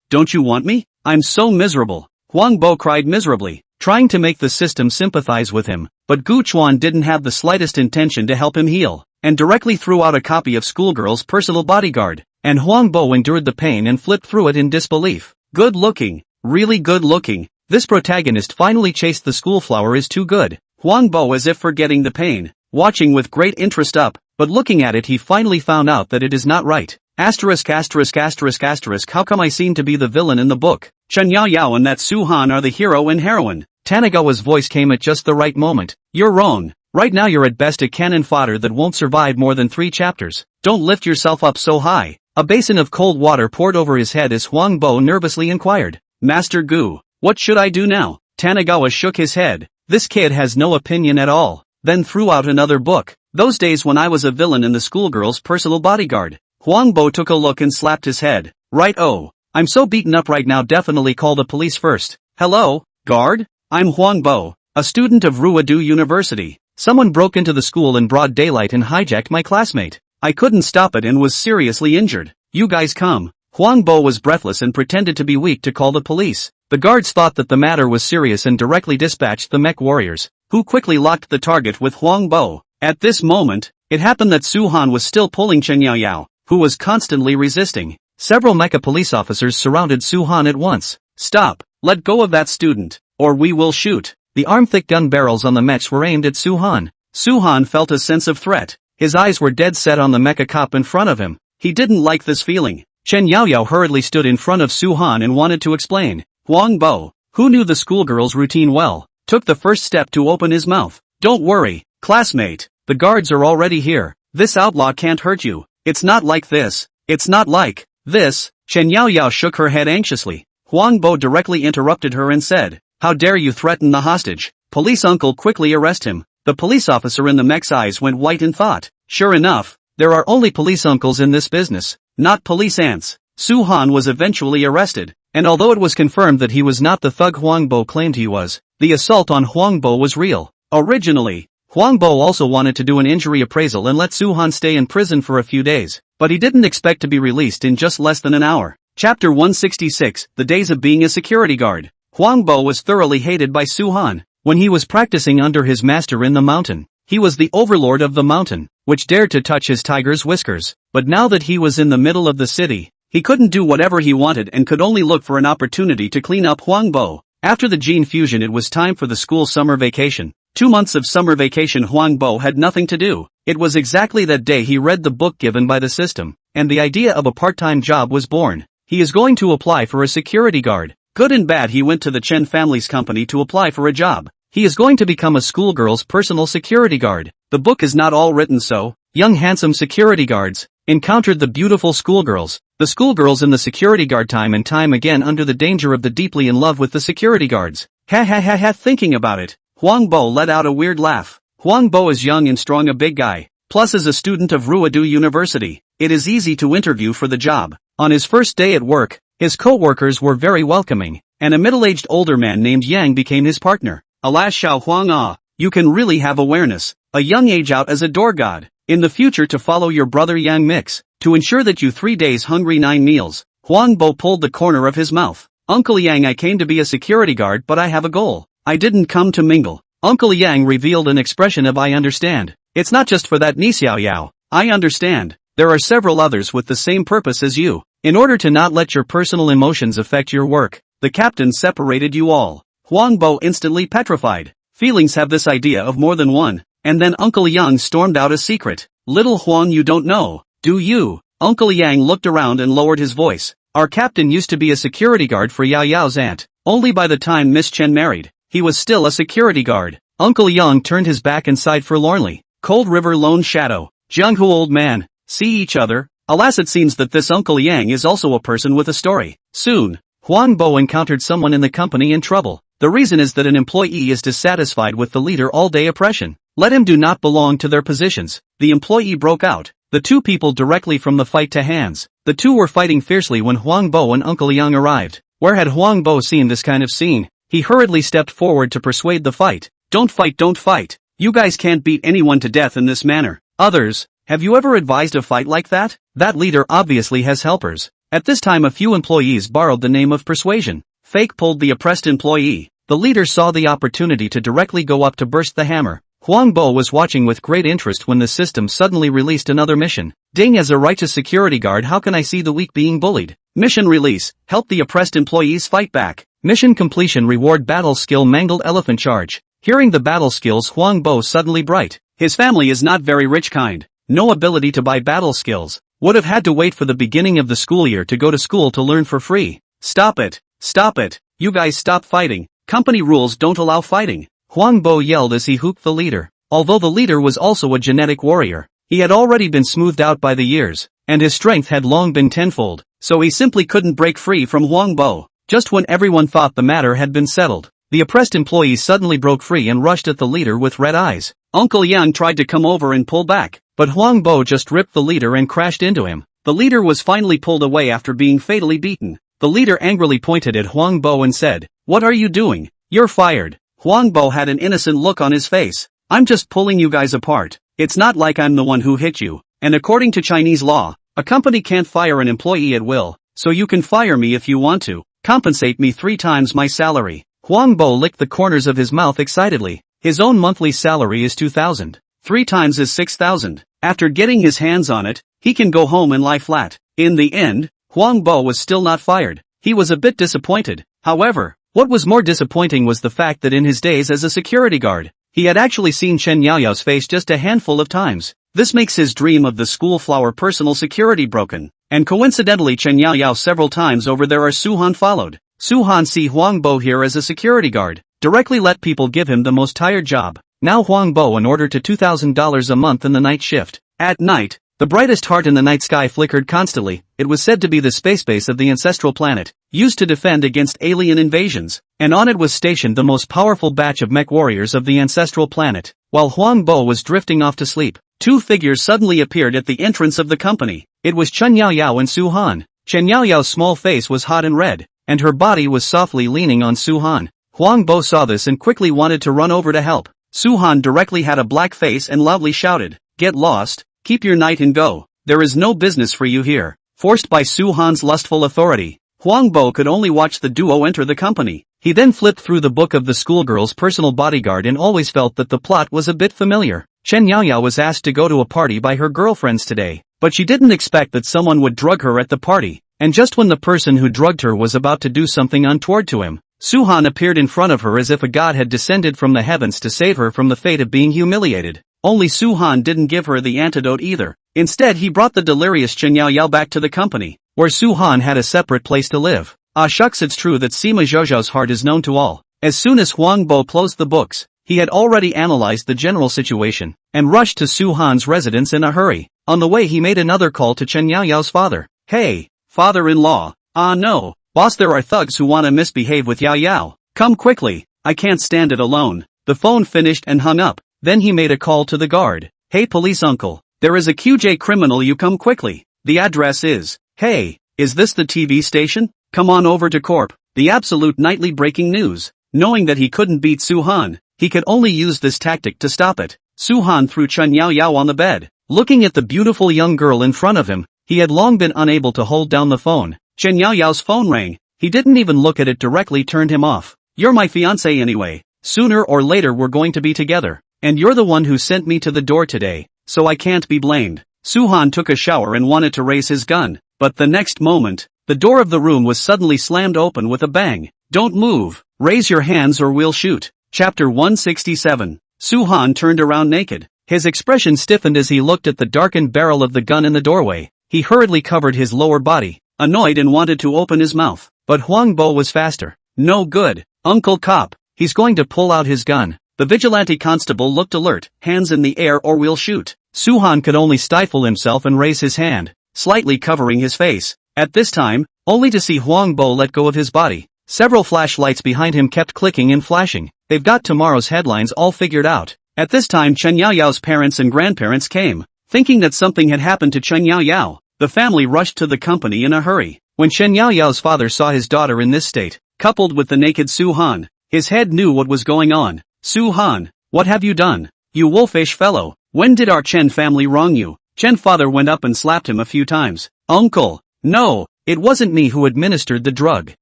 don't you want me? I'm so miserable. Huang Bo cried miserably, trying to make the system sympathize with him, but Gu Chuan didn't have the slightest intention to help him heal, and directly threw out a copy of Schoolgirl's personal bodyguard, and Huang Bo endured the pain and flipped through it in disbelief. Good looking, really good looking. This protagonist finally chased the school flower is too good. Huang Bo, as if forgetting the pain, watching with great interest up, but looking at it he finally found out that it is not right. Asterisk asterisk asterisk asterisk how come I seem to be the villain in the book? Chen Yao Yao and that Su-han are the hero and heroine. Tanigawa's voice came at just the right moment. You're wrong. Right now you're at best a cannon fodder that won't survive more than 3 chapters. Don't lift yourself up so high. A basin of cold water poured over his head as Huang Bo nervously inquired. Master Gu, what should I do now? Tanigawa shook his head. This kid has no opinion at all. Then threw out another book. Those days when I was a villain and the schoolgirl's personal bodyguard. Huang Bo took a look and slapped his head. Right oh. I'm so beaten up right now, definitely call the police first. Hello, guard? I'm Huang Bo, a student of Ruidu University. Someone broke into the school in broad daylight and hijacked my classmate. I couldn't stop it and was seriously injured. You guys come. Huang Bo was breathless and pretended to be weak to call the police. The guards thought that the matter was serious and directly dispatched the mech warriors, who quickly locked the target with Huang Bo. At this moment, it happened that Su-han was still pulling Chen Yao Yao, who was constantly resisting. Several mecha police officers surrounded Su-han at once. Stop, let go of that student, or we will shoot. The arm-thick gun barrels on the mechs were aimed at Su-han. Su-han felt a sense of threat. His eyes were dead set on the mecha cop in front of him. He didn't like this feeling. Chen Yao Yao hurriedly stood in front of Su-han and wanted to explain. Huang Bo, who knew the schoolgirl's routine well, took the first step to open his mouth. Don't worry, classmate, the guards are already here. This outlaw can't hurt you. It's not like this. It's not like this. Chen Yao Yao shook her head anxiously. Huang Bo directly interrupted her and said, how dare you threaten the hostage? Police uncle, quickly arrest him. The police officer in the mech's eyes went white in thought. Sure enough, there are only police uncles in this business, not police aunts. Su-han was eventually arrested, and although it was confirmed that he was not the thug Huang Bo claimed he was, the assault on Huang Bo was real. Originally, Huang Bo also wanted to do an injury appraisal and let Su-han stay in prison for a few days, but he didn't expect to be released in just less than an hour. Chapter 166, The Days of Being a Security Guard. Huang Bo was thoroughly hated by Su-han. When he was practicing under his master in the mountain, he was the overlord of the mountain, which dared to touch his tiger's whiskers. But now that he was in the middle of the city, he couldn't do whatever he wanted and could only look for an opportunity to clean up Huang Bo. After the gene fusion, it was time for the school summer vacation. 2 months of summer vacation. Huang Bo had nothing to do. It was exactly that day he read the book given by the system, and the idea of a part-time job was born. He is going to apply for a security guard. Good and bad, he went to the Chen family's company to apply for a job. He is going to become a schoolgirl's personal security guard. The book is not all written so. Young handsome security guards encountered the beautiful schoolgirls. The schoolgirls in the security guard time and time again under the danger of the deeply in love with the security guards. Ha ha ha ha, thinking about it, Huang Bo let out a weird laugh. Huang Bo is young and strong, a big guy, plus is a student of Ruidu University. It is easy to interview for the job. On his first day at work, his co-workers were very welcoming, and a middle-aged older man named Yang became his partner. Alas, Xiao Huang Ah, you can really have awareness, a young age out as a door god. In the future to follow your brother Yang Mix, to ensure that you 3 days hungry 9 meals. Huang Bo pulled the corner of his mouth. Uncle Yang, I came to be a security guard, but I have a goal. I didn't come to mingle. Uncle Yang revealed an expression of I understand. It's not just for that niece Xiao Yao. I understand. There are several others with the same purpose as you. In order to not let your personal emotions affect your work, the captain separated you all. Huang Bo instantly petrified. Feelings have this idea of more than one. And then Uncle Yang stormed out a secret. Little Huang, you don't know, do you? Uncle Yang looked around and lowered his voice. Our captain used to be a security guard for Yao Yao's aunt. Only by the time Miss Chen married, he was still a security guard. Uncle Yang turned his back and sighed forlornly. Cold River Lone Shadow. Jianghu, old man. See each other? Alas, it seems that this Uncle Yang is also a person with a story. Soon, Huang Bo encountered someone in the company in trouble. The reason is that an employee is dissatisfied with the leader all-day oppression. Let him do not belong to their positions. The employee broke out. The two people directly from the fight to hands. The two were fighting fiercely when Huang Bo and Uncle Yang arrived. Where had Huang Bo seen this kind of scene? He hurriedly stepped forward to persuade the fight. Don't fight, don't fight. You guys can't beat anyone to death in this manner. Others, have you ever advised a fight like that? That leader obviously has helpers. At this time a few employees borrowed the name of persuasion. Fake pulled the oppressed employee. The leader saw the opportunity to directly go up to burst the hammer. Huang Bo was watching with great interest when the system suddenly released another mission. Ding, as a righteous security guard, how can I see the weak being bullied? Mission release, help the oppressed employees fight back. Mission completion, reward battle skill, mangled elephant charge. Hearing the battle skills, Huang Bo suddenly bright. His family is not very rich kind. No ability to buy battle skills. would have had to wait for the beginning of the school year to go to school to learn for free. Stop it! Stop it! You guys stop fighting. Company rules don't allow fighting. Huang Bo yelled as he hooked the leader. Although the leader was also a genetic warrior, he had already been smoothed out by the years, and his strength had long been tenfold, so he simply couldn't break free from Huang Bo. Just when everyone thought the matter had been settled, the oppressed employee suddenly broke free and rushed at the leader with red eyes. Uncle Yang tried to come over and pull back, but Huang Bo just ripped the leader and crashed into him. The leader was finally pulled away after being fatally beaten. The leader angrily pointed at Huang Bo and said, "What are you doing? You're fired." Huang Bo had an innocent look on his face. "I'm just pulling you guys apart. It's not like I'm the one who hit you. And according to Chinese law, a company can't fire an employee at will, so you can fire me if you want to. Compensate me 3 times my salary." Huang Bo licked the corners of his mouth excitedly. His own monthly salary is 2,000. 3 times is 6,000. After getting his hands on it, he can go home and lie flat. In the end, Huang Bo was still not fired. He was a bit disappointed. However, what was more disappointing was the fact that in his days as a security guard, he had actually seen Chen Yaoyao's face just a handful of times. This makes his dream of the school flower personal security broken. And coincidentally Chen Yaoyao several times over there are Suhan followed. Suhan see Huang Bo here as a security guard, directly let people give him the most tired job. Now Huang Bo in order to $2,000 a month in the night shift. At night, the brightest heart in the night sky flickered constantly. It was said to be the space base of the ancestral planet, used to defend against alien invasions, and on it was stationed the most powerful batch of mech warriors of the ancestral planet. While Huang Bo was drifting off to sleep, 2 figures suddenly appeared at the entrance of the company. It was Chen Yaoyao and Su Han. Chen Yaoyao's small face was hot and red, and her body was softly leaning on Su Han. Huang Bo saw this and quickly wanted to run over to help. Su Han directly had a black face and loudly shouted, "Get lost, keep your night and go. There is no business for you here." Forced by Su Han's lustful authority, Huang Bo could only watch the duo enter the company. He then flipped through the book of the schoolgirl's personal bodyguard and always felt that the plot was a bit familiar. Chen Yaoyao was asked to go to a party by her girlfriends today, but she didn't expect that someone would drug her at the party, and just when the person who drugged her was about to do something untoward to him, Su Han appeared in front of her as if a god had descended from the heavens to save her from the fate of being humiliated. Only Su Han didn't give her the antidote either. Instead he brought the delirious Chen Yaoyao back to the company, where Su Han had a separate place to live. Ah shucks, it's true that Sima Zhozhou's heart is known to all. As soon as Huang Bo closed the books, he had already analyzed the general situation, and rushed to Su Han's residence in a hurry. On the way he made another call to Chen Yaoyao's father. "Hey, father-in-law. Ah no, boss, there are thugs who wanna misbehave with Yaoyao. Come quickly, I can't stand it alone." The phone finished and hung up. Then he made a call to the guard. "Hey police uncle, there is a QJ criminal, you come quickly. The address is..." "Hey, is this the TV station? Come on over to Corp." The absolute nightly breaking news. Knowing that he couldn't beat Su Han, he could only use this tactic to stop it. Su Han threw Chen Yaoyao on the bed. Looking at the beautiful young girl in front of him, he had long been unable to hold down the phone. Chen Yaoyao's phone rang. He didn't even look at it, directly turned him off. "You're my fiancé anyway. Sooner or later we're going to be together. And you're the one who sent me to the door today, so I can't be blamed." Su Han took a shower and wanted to raise his gun, but the next moment, the door of the room was suddenly slammed open with a bang. "Don't move. Raise your hands or we'll shoot." Chapter 167. Su Han turned around naked. His expression stiffened as he looked at the darkened barrel of the gun in the doorway. He hurriedly covered his lower body, annoyed, and wanted to open his mouth, but Huang Bo was faster. "No good, Uncle Cop. He's going to pull out his gun." The vigilante constable looked alert. "Hands in the air or we'll shoot." Su Han could only stifle himself and raise his hand, slightly covering his face. At this time, only to see Huang Bo let go of his body. Several flashlights behind him kept clicking and flashing. They've got tomorrow's headlines all figured out. At this time Chen Yaoyao's parents and grandparents came. Thinking that something had happened to Chen Yaoyao, the family rushed to the company in a hurry. When Chen Yaoyao's father saw his daughter in this state, coupled with the naked Su Han, his head knew what was going on. "Su Han, what have you done? You wolfish fellow, when did our Chen family wrong you?" Chen father went up and slapped him a few times. "Uncle, no, it wasn't me who administered the drug,"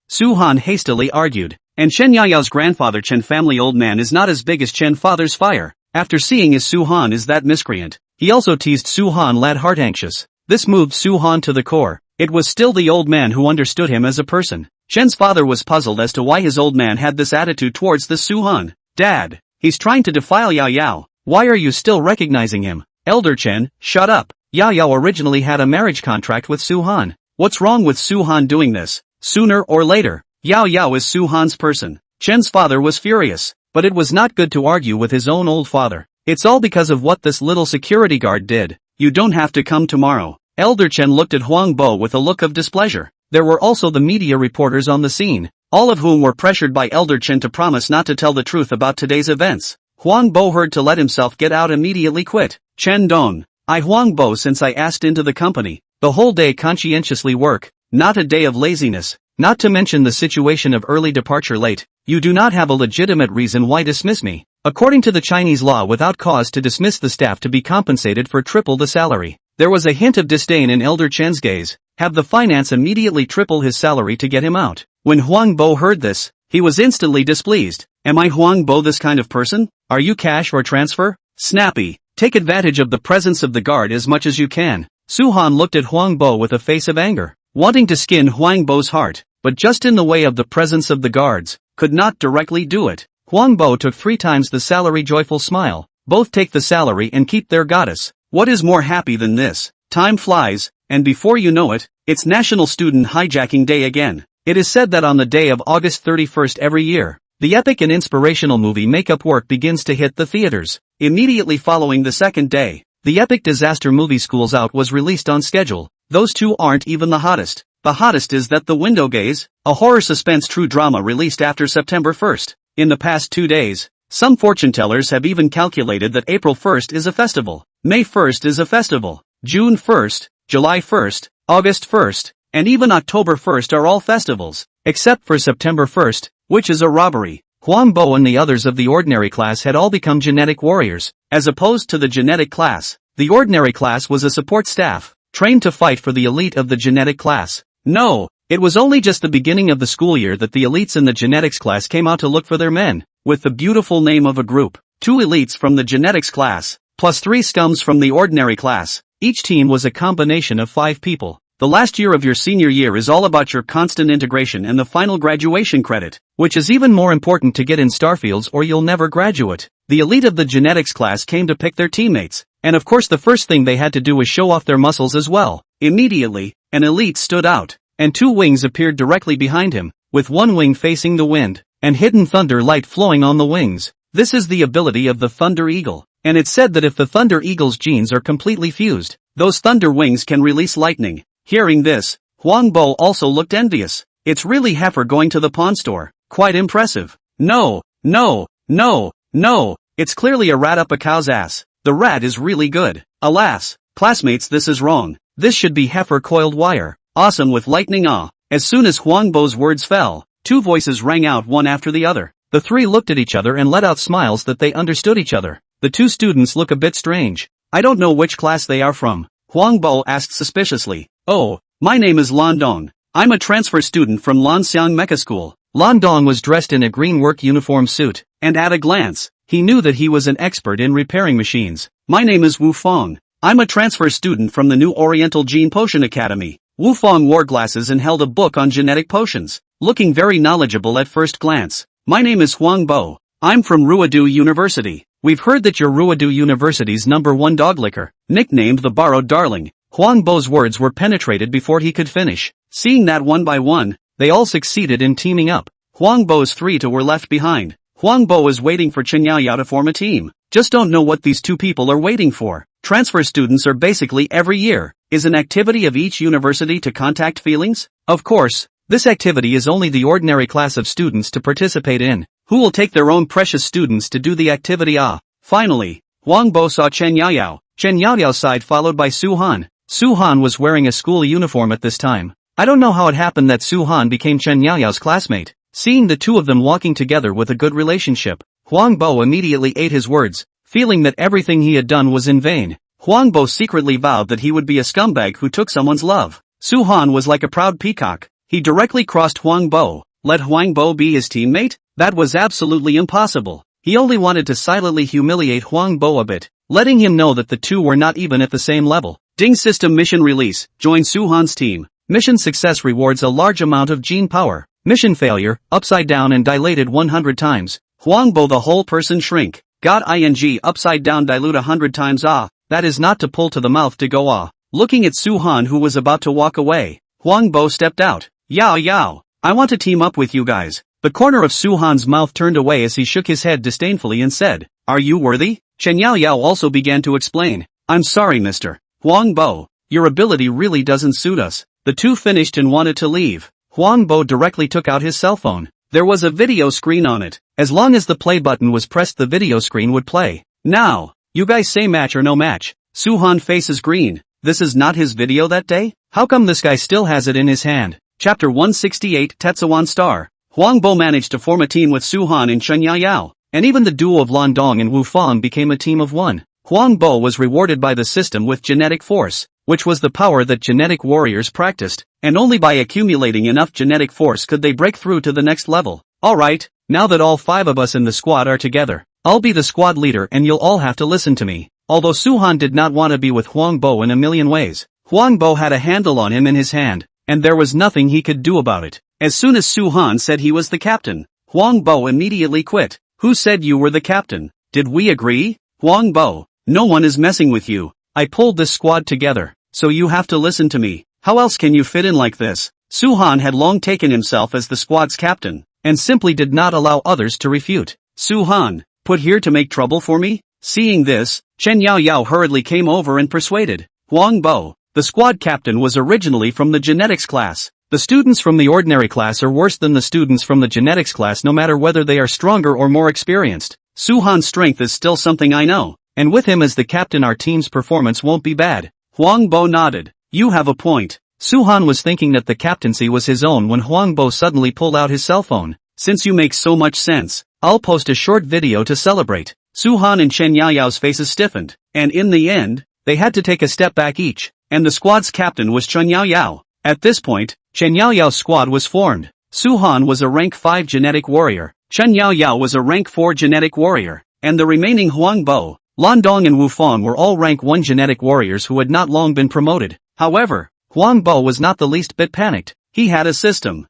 Su Han hastily argued. And Chen Yaoyao's grandfather Chen family old man is not as big as Chen father's fire. After seeing his Su Han is that miscreant, he also teased Su Han lad heart anxious. This moved Su Han to the core. It was still the old man who understood him as a person. Chen's father was puzzled as to why his old man had this attitude towards the Su Han. "Dad, he's trying to defile Yaoyao. Why are you still recognizing him?" "Elder Chen, shut up. Yao Yao originally had a marriage contract with Su-han. What's wrong with Su-han doing this? Sooner or later, Yao Yao is Su-han's person. Chen's father was furious, but it was not good to argue with his own old father. It's all because of what this little security guard did. You don't have to come tomorrow. Elder Chen looked at Huang Bo with a look of displeasure. There were also the media reporters on the scene, all of whom were pressured by Elder Chen to promise not to tell the truth about today's events. Huang Bo heard to let himself get out immediately quit. Chen Dong. I Huang Bo since I asked into the company. The whole day conscientiously work, not a day of laziness, not to mention the situation of early departure late. You do not have a legitimate reason why dismiss me. According to the Chinese law, without cause to dismiss the staff to be compensated for triple the salary. There was a hint of disdain in Elder Chen's gaze. Have the finance immediately triple his salary to get him out. When Huang Bo heard this, he was instantly displeased. Am I Huang Bo this kind of person? Are you cash or transfer? Snappy. Take advantage of the presence of the guard as much as you can. Su-han looked at Huang Bo with a face of anger, wanting to skin Huang Bo's heart, but just in the way of the presence of the guards, could not directly do it. Huang Bo took 3 times the salary. Joyful smile. Both take the salary and keep their goddess. What is more happy than this? Time flies, and before you know it, it's National Student Hijacking Day again. It is said that on the day of August 31st every year, the epic and inspirational movie Makeup Work begins to hit the theaters. Immediately following the second day, the epic disaster movie Schools Out was released on schedule. Those two aren't even the hottest. The hottest is That the Window Gaze, a horror suspense true drama released after September 1st. In the past 2 days, some fortune tellers have even calculated that April 1st is a festival, May 1st is a festival, June 1st, July 1st, August 1st, and even October 1st are all festivals, except for September 1st, which is a robbery. Huang Bo and the others of the ordinary class had all become genetic warriors, as opposed to the genetic class. The ordinary class was a support staff, trained to fight for the elite of the genetic class. No, it was only just the beginning of the school year that the elites in the genetics class came out to look for their men, with the beautiful name of a group. 2 elites from the genetics class, plus 3 scums from the ordinary class. Each team was a combination of 5 people. The last year of your senior year is all about your constant integration and the final graduation credit, which is even more important to get in Starfields or you'll never graduate. The elite of the genetics class came to pick their teammates, and of course the first thing they had to do was show off their muscles as well. Immediately, an elite stood out, and 2 wings appeared directly behind him, with 1 wing facing the wind, and hidden thunder light flowing on the wings. This is the ability of the Thunder Eagle, and it's said that if the Thunder Eagle's genes are completely fused, those thunder wings can release lightning. Hearing this, Huang Bo also looked envious. It's really heifer going to the pawn store. Quite impressive. No, no, no, no, it's clearly a rat up a cow's ass. The rat is really good. Alas, classmates, this is wrong. This should be heifer coiled wire. Awesome with lightning. As soon as Huang Bo's words fell, 2 voices rang out one after the other. The 3 looked at each other and let out smiles that they understood each other. The 2 students look a bit strange. I don't know which class they are from. Huang Bo asked suspiciously. Oh, my name is Lan Dong. I'm a transfer student from Lanxiang Mecha School. Lan Dong was dressed in a green work uniform suit, and at a glance, he knew that he was an expert in repairing machines. My name is Wu Fong. I'm a transfer student from the New Oriental Gene Potion Academy. Wu Fong wore glasses and held a book on genetic potions, looking very knowledgeable at first glance. My name is Huang Bo. I'm from Ruidu University. We've heard that you're Ruidu University's #1 dog licker, nicknamed the Borrowed Darling. Huang Bo's words were penetrated before he could finish. Seeing that one by one, they all succeeded in teaming up. Huang Bo's 3 were left behind. Huang Bo is waiting for Chen Yaoyao to form a team. Just don't know what these 2 people are waiting for. Transfer students are basically every year. Is an activity of each university to contact feelings? Of course, this activity is only the ordinary class of students to participate in, who will take their own precious students to do the activity. Finally, Huang Bo saw Chen Yaoyao. Chen Yaoyao's side followed by Su-han. Su-han was wearing a school uniform at this time. I don't know how it happened that Su-han became Chen Yaoyao's classmate. Seeing the 2 of them walking together with a good relationship, Huang Bo immediately ate his words, feeling that everything he had done was in vain. Huang Bo secretly vowed that he would be a scumbag who took someone's love. Su-han was like a proud peacock. He directly crossed Huang Bo. Let Huang Bo be his teammate? That was absolutely impossible. He only wanted to silently humiliate Huang Bo a bit, letting him know that the 2 were not even at the same level. Ding system mission release. Join Su-han's team. Mission success rewards a large amount of gene power. Mission failure, upside down and dilated 100 times. Huang Bo the whole person shrink. Got ing upside down dilute 100 times. that is not to pull to the mouth to go ah. Looking at Su-han who was about to walk away, Huang Bo stepped out. Yao yao, I want to team up with you guys. The corner of Su-han's mouth turned away as he shook his head disdainfully and said, are you worthy? Chen Yao Yao also began to explain. I'm sorry Mr. Huang Bo, your ability really doesn't suit us. The two finished and wanted to leave. Huang Bo directly took out his cell phone. There was a video screen on it. As long as the play button was pressed the video screen would play. Now, you guys say match or no match. Su-han faces green. This is not his video that day? How come this guy still has it in his hand? Chapter 168 Tetsuwan Star. Huang Bo managed to form a team with Su-han and Chen Yao Yao, and even the duo of Lan Dong and Wu Fang became a team of one. Huang Bo was rewarded by the system with genetic force, which was the power that genetic warriors practiced, and only by accumulating enough genetic force could they break through to the next level. Alright, now that all 5 of us in the squad are together, I'll be the squad leader and you'll all have to listen to me. Although Su-han did not want to be with Huang Bo in a million ways, Huang Bo had a handle on him in his hand, and there was nothing he could do about it. As soon as Su-han said he was the captain, Huang Bo immediately quit. Who said you were the captain? Did we agree? Huang Bo, no one is messing with you. I pulled this squad together, so you have to listen to me. How else can you fit in like this? Su-han had long taken himself as the squad's captain, and simply did not allow others to refute. Su-han, put here to make trouble for me? Seeing this, Chen Yao Yao hurriedly came over and persuaded. Huang Bo, the squad captain was originally from the genetics class. The students from the ordinary class are worse than the students from the genetics class no matter whether they are stronger or more experienced. Su-han's strength is still something I know, and with him as the captain our team's performance won't be bad. Huang Bo nodded. You have a point. Su-han was thinking that the captaincy was his own when Huang Bo suddenly pulled out his cell phone. Since you make so much sense, I'll post a short video to celebrate. Su-han and Chen Yao Yao's faces stiffened, and in the end, they had to take a step back each, and the squad's captain was Chen Yao Yao. At this point, Chen Yao Yao's squad was formed. Su-han was a rank 5 genetic warrior, Chen Yao Yao was a rank 4 genetic warrior, and the remaining Huang Bo, Lan Dong and Wu Fang were all rank 1 genetic warriors who had not long been promoted. However, Huang Bo was not the least bit panicked. He had a system.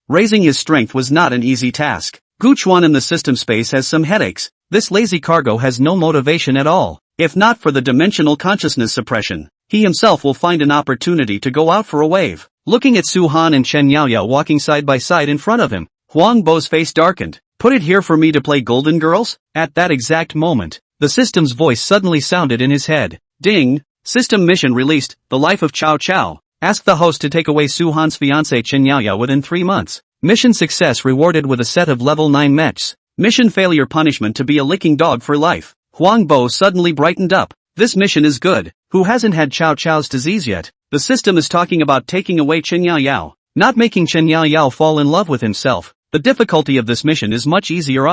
Raising his strength was not an easy task. Guchuan in the system space has some headaches. This lazy cargo has no motivation at all. If not for the dimensional consciousness suppression, he himself will find an opportunity to go out for a wave. Looking at Su-han and Chen Yao Yao walking side by side in front of him, Huang Bo's face darkened. Put it here for me to play Golden Girls? At that exact moment, the system's voice suddenly sounded in his head. Ding! System mission released, The Life of Cao Cao. Ask the host to take away Su-han's fiancée Chen Yao Yao within 3 months. Mission success rewarded with a set of level 9 mechs. Mission failure punishment to be a licking dog for life. Huang Bo suddenly brightened up. This mission is good. Who hasn't had Cao Cao's disease yet? The system is talking about taking away Chen Yao Yao, not making Chen Yao Yao fall in love with himself. The difficulty of this mission is much easier.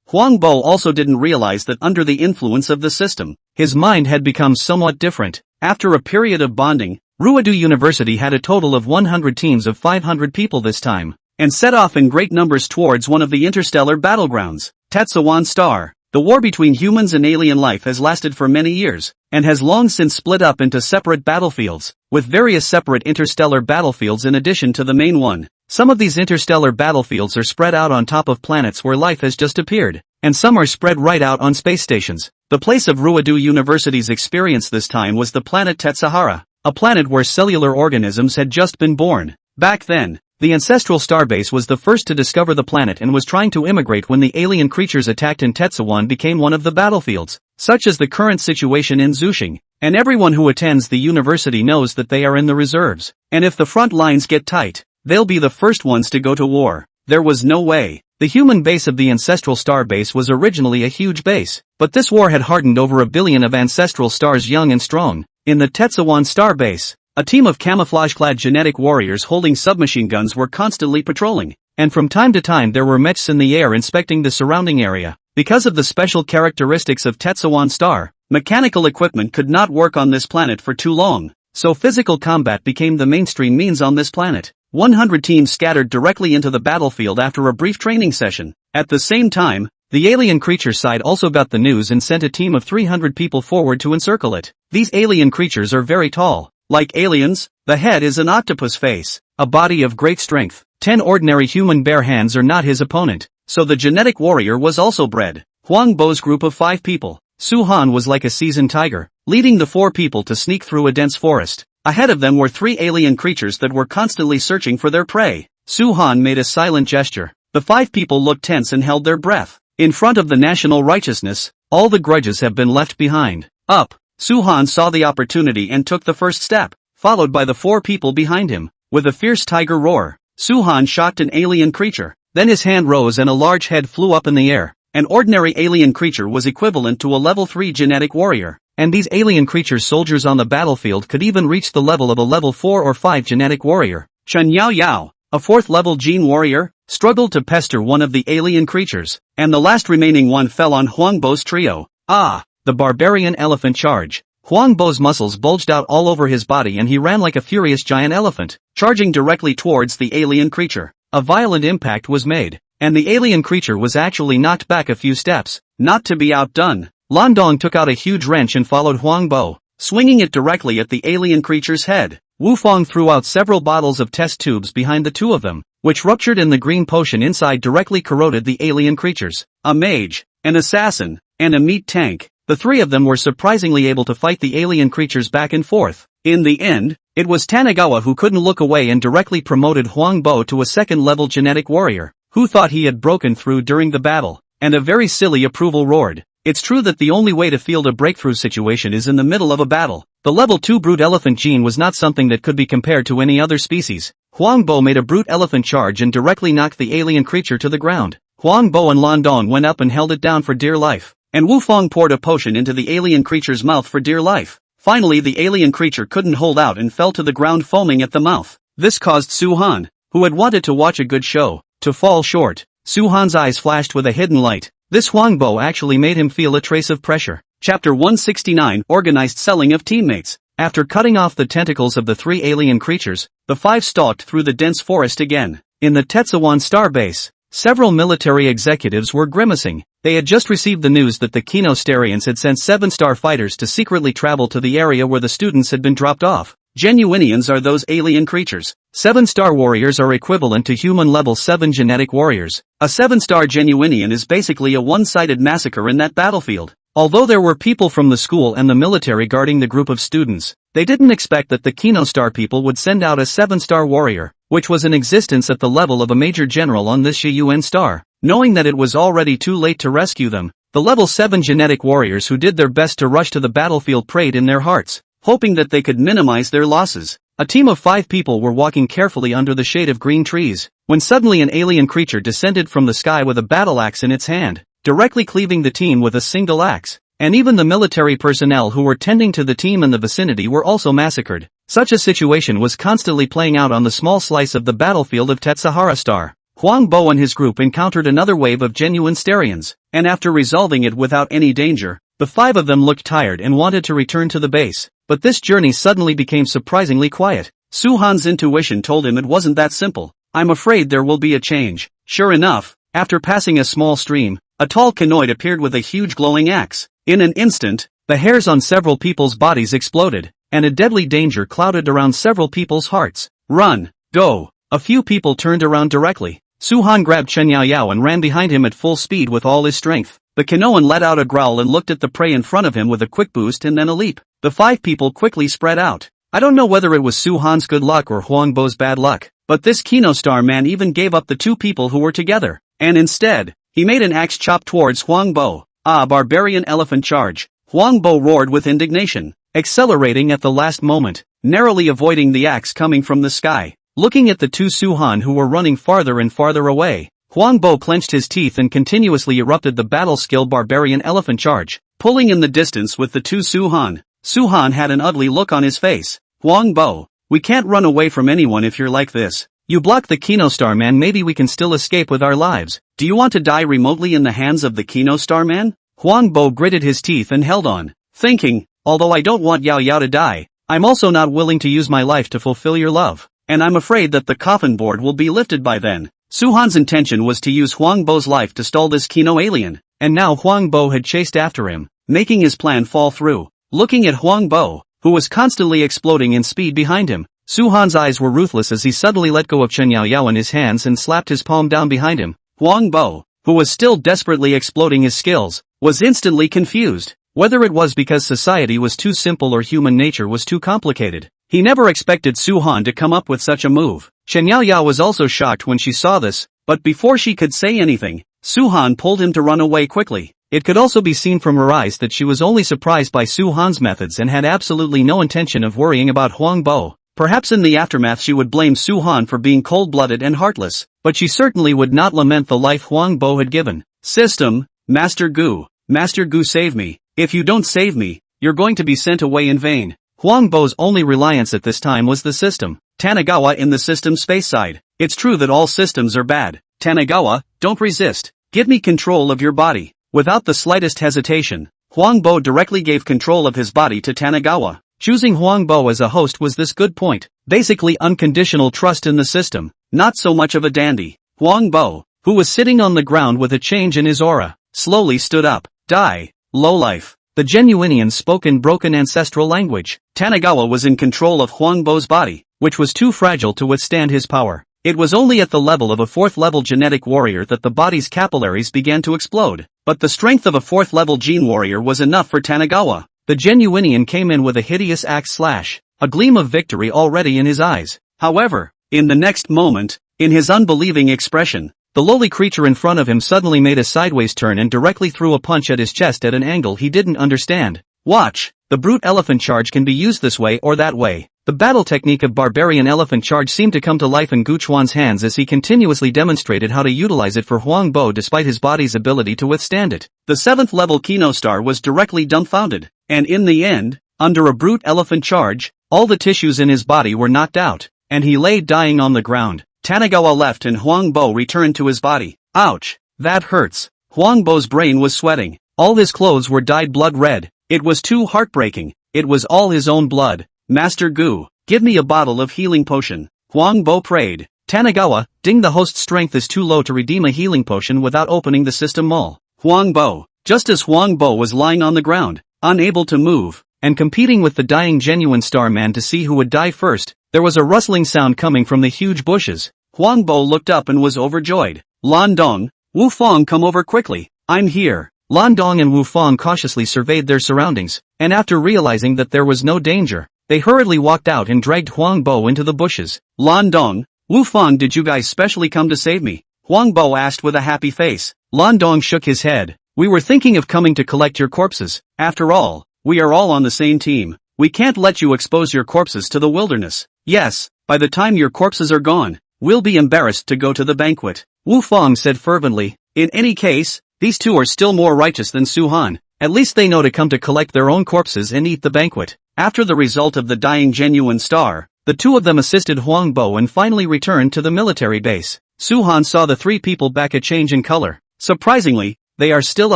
Huang Bo also didn't realize that under the influence of the system, his mind had become somewhat different. After a period of bonding, Ruidu University had a total of 100 teams of 500 people this time, and set off in great numbers towards one of the interstellar battlegrounds, Tetsuwan Star. The war between humans and alien life has lasted for many years, and has long since split up into separate battlefields, with various separate interstellar battlefields in addition to the main one. Some of these interstellar battlefields are spread out on top of planets where life has just appeared, and some are spread right out on space stations. The place of Ruidu University's experience this time was the planet Tetsahara, a planet where cellular organisms had just been born. Back then, the ancestral starbase was the first to discover the planet and was trying to immigrate when the alien creatures attacked in Tetsuwan became one of the battlefields. Such is the current situation in Zuxing, and everyone who attends the university knows that they are in the reserves, and if the front lines get tight, they'll be the first ones to go to war. There was no way. The human base of the ancestral starbase was originally a huge base, but this war had hardened over 1 billion of ancestral stars young and strong. In the Tetsuwan starbase, a team of camouflage-clad genetic warriors holding submachine guns were constantly patrolling, and from time to time there were mechs in the air inspecting the surrounding area. Because of the special characteristics of Tetsuwan Star, mechanical equipment could not work on this planet for too long, so physical combat became the mainstream means on this planet. 100 teams scattered directly into the battlefield after a brief training session. At the same time, the alien creature side also got the news and sent a team of 300 people forward to encircle it. These alien creatures are very tall. Like aliens, the head is an octopus face, a body of great strength. 10 ordinary human bare hands are not his opponent, so the genetic warrior was also bred. Huang Bo's group of 5 people. Su-han was like a seasoned tiger, leading the 4 people to sneak through a dense forest. Ahead of them were 3 alien creatures that were constantly searching for their prey. Su-han made a silent gesture. The 5 people looked tense and held their breath. In front of the national righteousness, all the grudges have been left behind. Up! Su-han saw the opportunity and took the first step, followed by the 4 people behind him. With a fierce tiger roar, Su-han shocked an alien creature. Then his hand rose and a large head flew up in the air. An ordinary alien creature was equivalent to a level 3 genetic warrior, and these alien creatures' soldiers on the battlefield could even reach the level of a level 4 or 5 genetic warrior. Chen Yao Yao, a 4th level gene warrior, struggled to pester one of the alien creatures, and the last remaining one fell on Huang Bo's trio. The barbarian elephant charge. Huang Bo's muscles bulged out all over his body and he ran like a furious giant elephant, charging directly towards the alien creature. A violent impact was made, and the alien creature was actually knocked back a few steps. Not to be outdone, Landong took out a huge wrench and followed Huang Bo, swinging it directly at the alien creature's head. Wu Fong threw out several bottles of test tubes behind the 2 of them, which ruptured and the green potion inside directly corroded the alien creatures. A mage, an assassin, and a meat tank. The 3 of them were surprisingly able to fight the alien creatures back and forth. In the end, it was Tanagawa who couldn't look away and directly promoted Huang Bo to a 2nd-level genetic warrior, who thought he had broken through during the battle, and a very silly approval roared. It's true that the only way to field a breakthrough situation is in the middle of a battle. The level 2 brute elephant gene was not something that could be compared to any other species. Huang Bo made a brute elephant charge and directly knocked the alien creature to the ground. Huang Bo and Landong went up and held it down for dear life, and Wu Fong poured a potion into the alien creature's mouth for dear life. Finally the alien creature couldn't hold out and fell to the ground foaming at the mouth. This caused Su-han, who had wanted to watch a good show, to fall short. Su-han's eyes flashed with a hidden light. This Huang Bo actually made him feel a trace of pressure. Chapter 169 Organized Selling of Teammates. After cutting off the tentacles of the 3 alien creatures, the 5 stalked through the dense forest again. In the Tetsuwan Star Base, several military executives were grimacing. They had just received the news that the Kino Starians had sent 7-star fighters to secretly travel to the area where the students had been dropped off. Genuinians are those alien creatures. 7-star warriors are equivalent to human level 7 genetic warriors. A 7-star Genuinian is basically a one-sided massacre in that battlefield. Although there were people from the school and the military guarding the group of students, they didn't expect that the Kino Star people would send out a 7-star warrior, which was in existence at the level of a major general on this Shiyuan star. Knowing that it was already too late to rescue them, the level 7 genetic warriors who did their best to rush to the battlefield prayed in their hearts, hoping that they could minimize their losses. A team of 5 people were walking carefully under the shade of green trees, when suddenly an alien creature descended from the sky with a battle axe in its hand, directly cleaving the team with a single axe. And even the military personnel who were tending to the team in the vicinity were also massacred. Such a situation was constantly playing out on the small slice of the battlefield of Tetsahara Star. Huang Bo and his group encountered another wave of genuine Starians, and after resolving it without any danger, the 5 of them looked tired and wanted to return to the base. But this journey suddenly became surprisingly quiet. Su-han's intuition told him it wasn't that simple. I'm afraid there will be a change. Sure enough, after passing a small stream, a tall Kanoid appeared with a huge glowing axe. In an instant, the hairs on several people's bodies exploded, and a deadly danger clouded around several people's hearts. Run! Go! A few people turned around directly. Su-han grabbed Chen Yao Yao and ran behind him at full speed with all his strength. The Kanoan let out a growl and looked at the prey in front of him with a quick boost and then a leap. The 5 people quickly spread out. I don't know whether it was Su-han's good luck or Huang Bo's bad luck, but this Kino Star man even gave up the 2 people who were together, and instead, he made an axe chop towards Huang Bo. Barbarian elephant charge. Huang Bo roared with indignation, accelerating at the last moment, narrowly avoiding the axe coming from the sky. Looking at the 2 Su-han who were running farther and farther away, Huang Bo clenched his teeth and continuously erupted the battle skill barbarian elephant charge, pulling in the distance with the 2 Su-han. Su-han had an ugly look on his face. Huang Bo, we can't run away from anyone if you're like this. You block the Kino Star man, maybe we can still escape with our lives. Do you want to die remotely in the hands of the Kino Star man? Huang Bo gritted his teeth and held on, thinking, although I don't want Yao Yao to die, I'm also not willing to use my life to fulfill your love, and I'm afraid that the coffin board will be lifted by then. Su-han's intention was to use Huang Bo's life to stall this Kino alien, and now Huang Bo had chased after him, making his plan fall through. Looking at Huang Bo, who was constantly exploding in speed behind him, Su-han's eyes were ruthless as he suddenly let go of Chen Yao Yao in his hands and slapped his palm down behind him. Huang Bo, who was still desperately exploding his skills, was instantly confused. whether it was because society was too simple or human nature was too complicated. He never expected Su-han to come up with such a move. Shen Yaoyao was also shocked when she saw this, but before she could say anything, Su-han pulled him to run away quickly. It could also be seen from her eyes that she was only surprised by Su-han's methods and had absolutely no intention of worrying about Huang Bo. Perhaps in the aftermath she would blame Su-han for being cold-blooded and heartless, but she certainly would not lament the life Huang Bo had given. System, Master Gu. Master Gu, save me. If you don't save me, you're going to be sent away in vain. Huang Bo's only reliance at this time was the system. Tanagawa in the system space side. It's true that all systems are bad. Tanagawa, don't resist. Give me control of your body. Without the slightest hesitation, Huang Bo directly gave control of his body to Tanagawa. Choosing Huang Bo as a host was this good point. Basically unconditional trust in the system, not so much of a dandy. Huang Bo, who was sitting on the ground with a change in his aura, slowly stood up. Die, lowlife. The Genuinian spoke in broken ancestral language. Tanagawa was in control of Huang Bo's body, which was too fragile to withstand his power. It was only at the level of a 4th-level genetic warrior that the body's capillaries began to explode. But the strength of a 4th-level gene warrior was enough for Tanagawa. The Genuinian came in with a hideous axe slash, a gleam of victory already in his eyes. However, in the next moment, in his unbelieving expression, the lowly creature in front of him suddenly made a sideways turn and directly threw a punch at his chest at an angle he didn't understand. Watch, the brute elephant charge can be used this way or that way. The battle technique of barbarian elephant charge seemed to come to life in Gu Chuan's hands as he continuously demonstrated how to utilize it for Huang Bo despite his body's ability to withstand it. The 7th level Kino Star was directly dumbfounded, and in the end, under a brute elephant charge, all the tissues in his body were knocked out, and he lay dying on the ground. Tanagawa left and Huang Bo returned to his body. Ouch, that hurts. Huang Bo's brain was sweating. All his clothes were dyed blood red. It was too heartbreaking. It was all his own blood. Master Gu, give me a bottle of healing potion. Huang Bo prayed. Tanagawa, ding, the host's strength is too low to redeem a healing potion without opening the system mall. Huang Bo, just as Huang Bo was lying on the ground, unable to move, and competing with the dying genuine star man to see who would die first, there was a rustling sound coming from the huge bushes. Huang Bo looked up and was overjoyed. Lan Dong, Wu Fong, come over quickly. I'm here. Lan Dong and Wu Fong cautiously surveyed their surroundings, and after realizing that there was no danger, they hurriedly walked out and dragged Huang Bo into the bushes. Lan Dong, Wu Fong, did you guys specially come to save me? Huang Bo asked with a happy face. Lan Dong shook his head. We were thinking of coming to collect your corpses. After all, we are all on the same team. We can't let you expose your corpses to the wilderness. Yes, by the time your corpses are gone, we'll be embarrassed to go to the banquet. Wu Fong said fervently. In any case, these two are still more righteous than Su-han. At least they know to come to collect their own corpses and eat the banquet. After the result of the dying genuine star, the two of them assisted Huang Bo and finally returned to the military base. Su-han saw the 3 people back a change in color. Surprisingly, they are still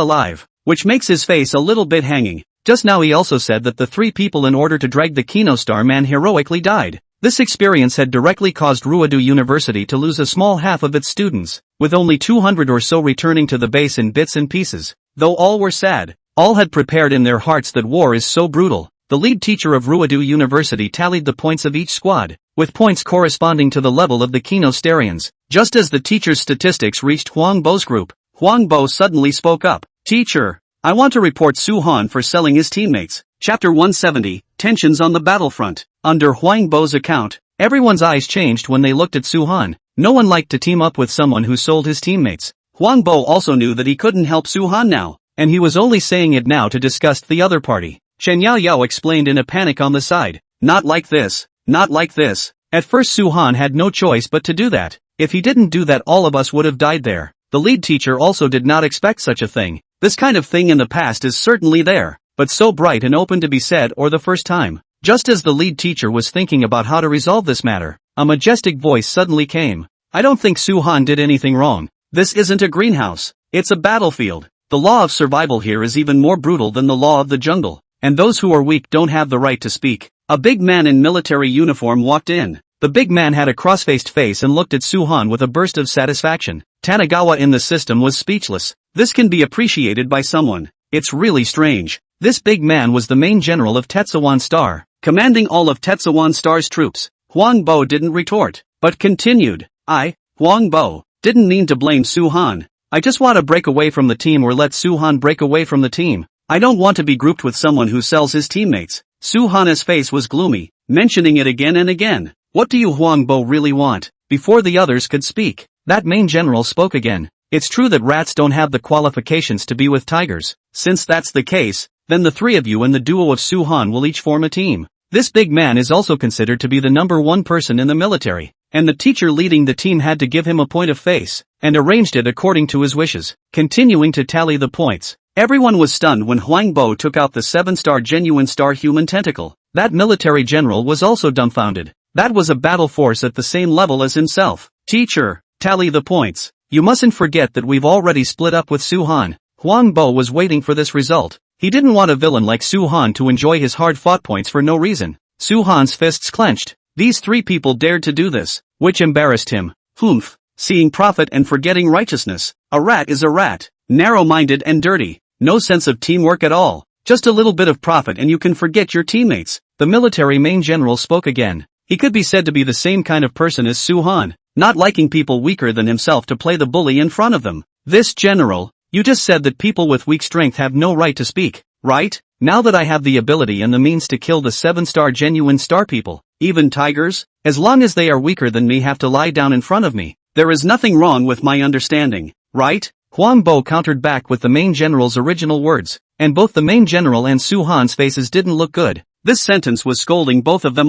alive, which makes his face a little bit hanging. Just now he also said that the 3 people in order to drag the Kino Star man heroically died. This experience had directly caused Ruodu University to lose a small half of its students, with only 200 or so returning to the base in bits and pieces. Though all were sad, all had prepared in their hearts that war is so brutal. The lead teacher of Ruodu University tallied the points of each squad, with points corresponding to the level of the Kino Starians. Just as the teacher's statistics reached Huang Bo's group, Huang Bo suddenly spoke up. Teacher, I want to report Su-han for selling his teammates. Chapter 170, Tensions on the Battlefront. Under Huang Bo's account, everyone's eyes changed when they looked at Su-han. No one liked to team up with someone who sold his teammates. Huang Bo also knew that he couldn't help Su-han now, and he was only saying it now to disgust the other party. Shen Yaoyao explained in a panic on the side. Not like this, not like this. At first Su-han had no choice but to do that. If he didn't do that, all of us would have died there. The lead teacher also did not expect such a thing. This kind of thing in the past is certainly there, but so bright and open to be said or the first time. Just as the lead teacher was thinking about how to resolve this matter, a majestic voice suddenly came. I don't think Su-han did anything wrong. This isn't a greenhouse. It's a battlefield. The law of survival here is even more brutal than the law of the jungle, and those who are weak don't have the right to speak. A big man in military uniform walked in. The big man had a cross-faced face and looked at Su-han with a burst of satisfaction. Tanagawa in the system was speechless. This can be appreciated by someone. It's really strange. This big man was the main general of Tetsuwan Star, commanding all of Tetsuwan Star's troops. Huang Bo didn't retort, but continued. Huang Bo, didn't mean to blame Su-han. I just want to break away from the team or let Su-han break away from the team. I don't want to be grouped with someone who sells his teammates. Su-han's face was gloomy, mentioning it again and again. What do you Huangbo really want? Before the others could speak, that main general spoke again. It's true that rats don't have the qualifications to be with tigers. Since that's the case, then the three of you and the duo of Su-han will each form a team. This big man is also considered to be the #1 person in the military, and the teacher leading the team had to give him a point of face, and arranged it according to his wishes. Continuing to tally the points, everyone was stunned when Huangbo took out the 7-star genuine star human tentacle. That military general was also dumbfounded. That was a battle force at the same level as himself. Teacher, tally the points. You mustn't forget that we've already split up with Su-han. Huangbo was waiting for this result. He didn't want a villain like Su-han to enjoy his hard-fought points for no reason. Su-han's fists clenched. These three people dared to do this, which embarrassed him. Humph. Seeing profit and forgetting righteousness. A rat is a rat. Narrow-minded and dirty. No sense of teamwork at all. Just a little bit of profit and you can forget your teammates. The military main general spoke again. He could be said to be the same kind of person as Su-han, not liking people weaker than himself to play the bully in front of them. This general, you just said that people with weak strength have no right to speak, right? Now that I have the ability and the means to kill the 7-star genuine star people, even tigers, as long as they are weaker than me have to lie down in front of me, there is nothing wrong with my understanding, right? Huangbo countered back with the main general's original words, and both the main general and Su-han's faces didn't look good. This sentence was scolding both of them.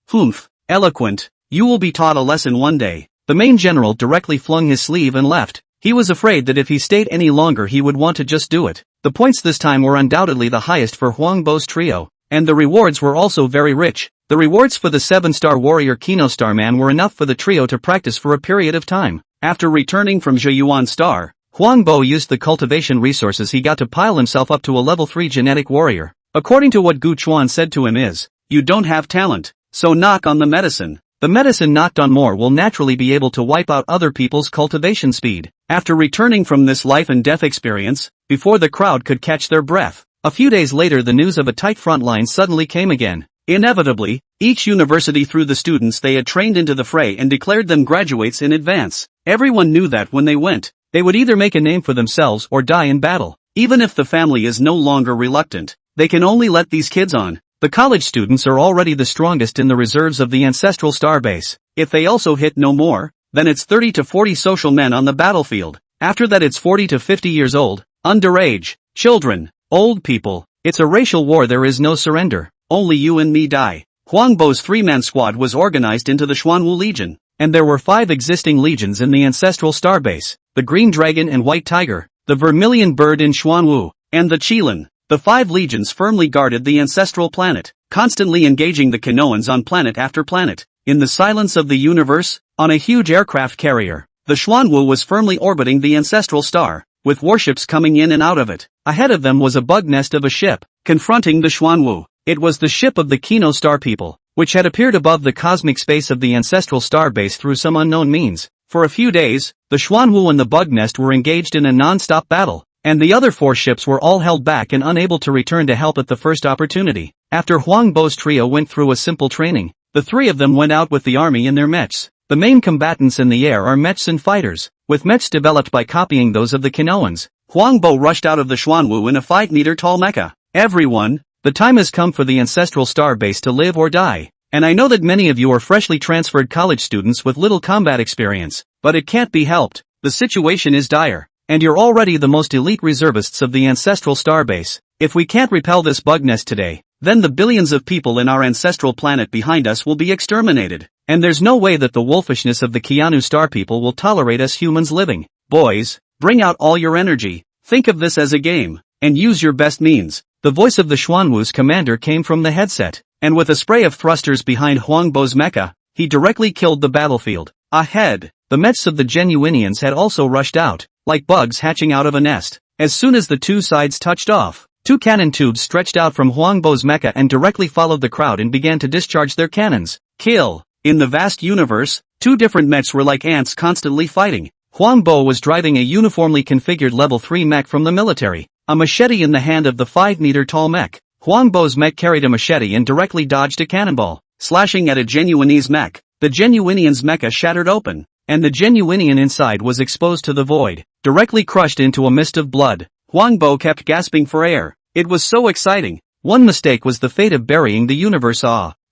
Humph, eloquent, you will be taught a lesson one day. The main general directly flung his sleeve and left. He was afraid that if he stayed any longer he would want to just do it. The points this time were undoubtedly the highest for Huangbo's trio, and the rewards were also very rich. The rewards for the 7-star warrior Kino Star Man were enough for the trio to practice for a period of time. After returning from Zheyuan Star, Huangbo used the cultivation resources he got to pile himself up to a level 3 genetic warrior. According to what Gu Chuan said to him is, you don't have talent, so knock on the medicine. The medicine knocked on more will naturally be able to wipe out other people's cultivation speed. After returning from this life and death experience, before the crowd could catch their breath, a few days later the news of a tight front line suddenly came again. Inevitably, each university threw the students they had trained into the fray and declared them graduates in advance. Everyone knew that when they went, they would either make a name for themselves or die in battle. Even if the family is no longer reluctant, they can only let these kids on. The college students are already the strongest in the reserves of the ancestral star base. If they also hit no more, then it's 30 to 40 social men on the battlefield. After that it's 40 to 50 years old, underage, children, old people. It's a racial war. There is no surrender. Only you and me die. Huangbo's 3-man squad was organized into the Xuanwu Legion, and there were 5 existing legions in the ancestral star base: the Green Dragon and White Tiger, the Vermilion Bird in Xuanwu, and the Qilin. The 5 legions firmly guarded the ancestral planet, constantly engaging the Kinoans on planet after planet. In the silence of the universe, on a huge aircraft carrier, the Xuanwu was firmly orbiting the ancestral star, with warships coming in and out of it. Ahead of them was a bug nest of a ship, confronting the Xuanwu. It was the ship of the Kino Star people, which had appeared above the cosmic space of the ancestral star base through some unknown means. For a few days, the Xuanwu and the bug nest were engaged in a non-stop battle, and the other 4 ships were all held back and unable to return to help at the first opportunity. After Huangbo's trio went through a simple training, the 3 of them went out with the army in their mechs. The main combatants in the air are mechs and fighters, with mechs developed by copying those of the Kinoans. Huangbo rushed out of the Xuanwu in a 5-meter-tall mecha. Everyone, the time has come for the ancestral star base to live or die. And I know that many of you are freshly transferred college students with little combat experience, but it can't be helped. The situation is dire. And you're already the most elite reservists of the ancestral starbase. If we can't repel this bug nest today, then the billions of people in our ancestral planet behind us will be exterminated. And there's no way that the wolfishness of the Keanu star people will tolerate us humans living. Boys, bring out all your energy, think of this as a game, and use your best means. The voice of the Xuanwu's commander came from the headset, and with a spray of thrusters behind Huangbo's mecha, he directly killed the battlefield. Ahead, the mechs of the Genuinians had also rushed out, like bugs hatching out of a nest. As soon as the 2 sides touched off, 2 cannon tubes stretched out from Huangbo's mecha and directly followed the crowd and began to discharge their cannons. Kill! In the vast universe, 2 different mechs were like ants constantly fighting. Huangbo was driving a uniformly configured level 3 mech from the military, a machete in the hand of the 5-meter-tall mech. Huangbo's mech carried a machete and directly dodged a cannonball, slashing at a Genuinese mech. The Genuinian's mecha shattered open, and the Genuinian inside was exposed to the void, directly crushed into a mist of blood. Huangbo kept gasping for air. It was so exciting. One mistake was the fate of burying the universe.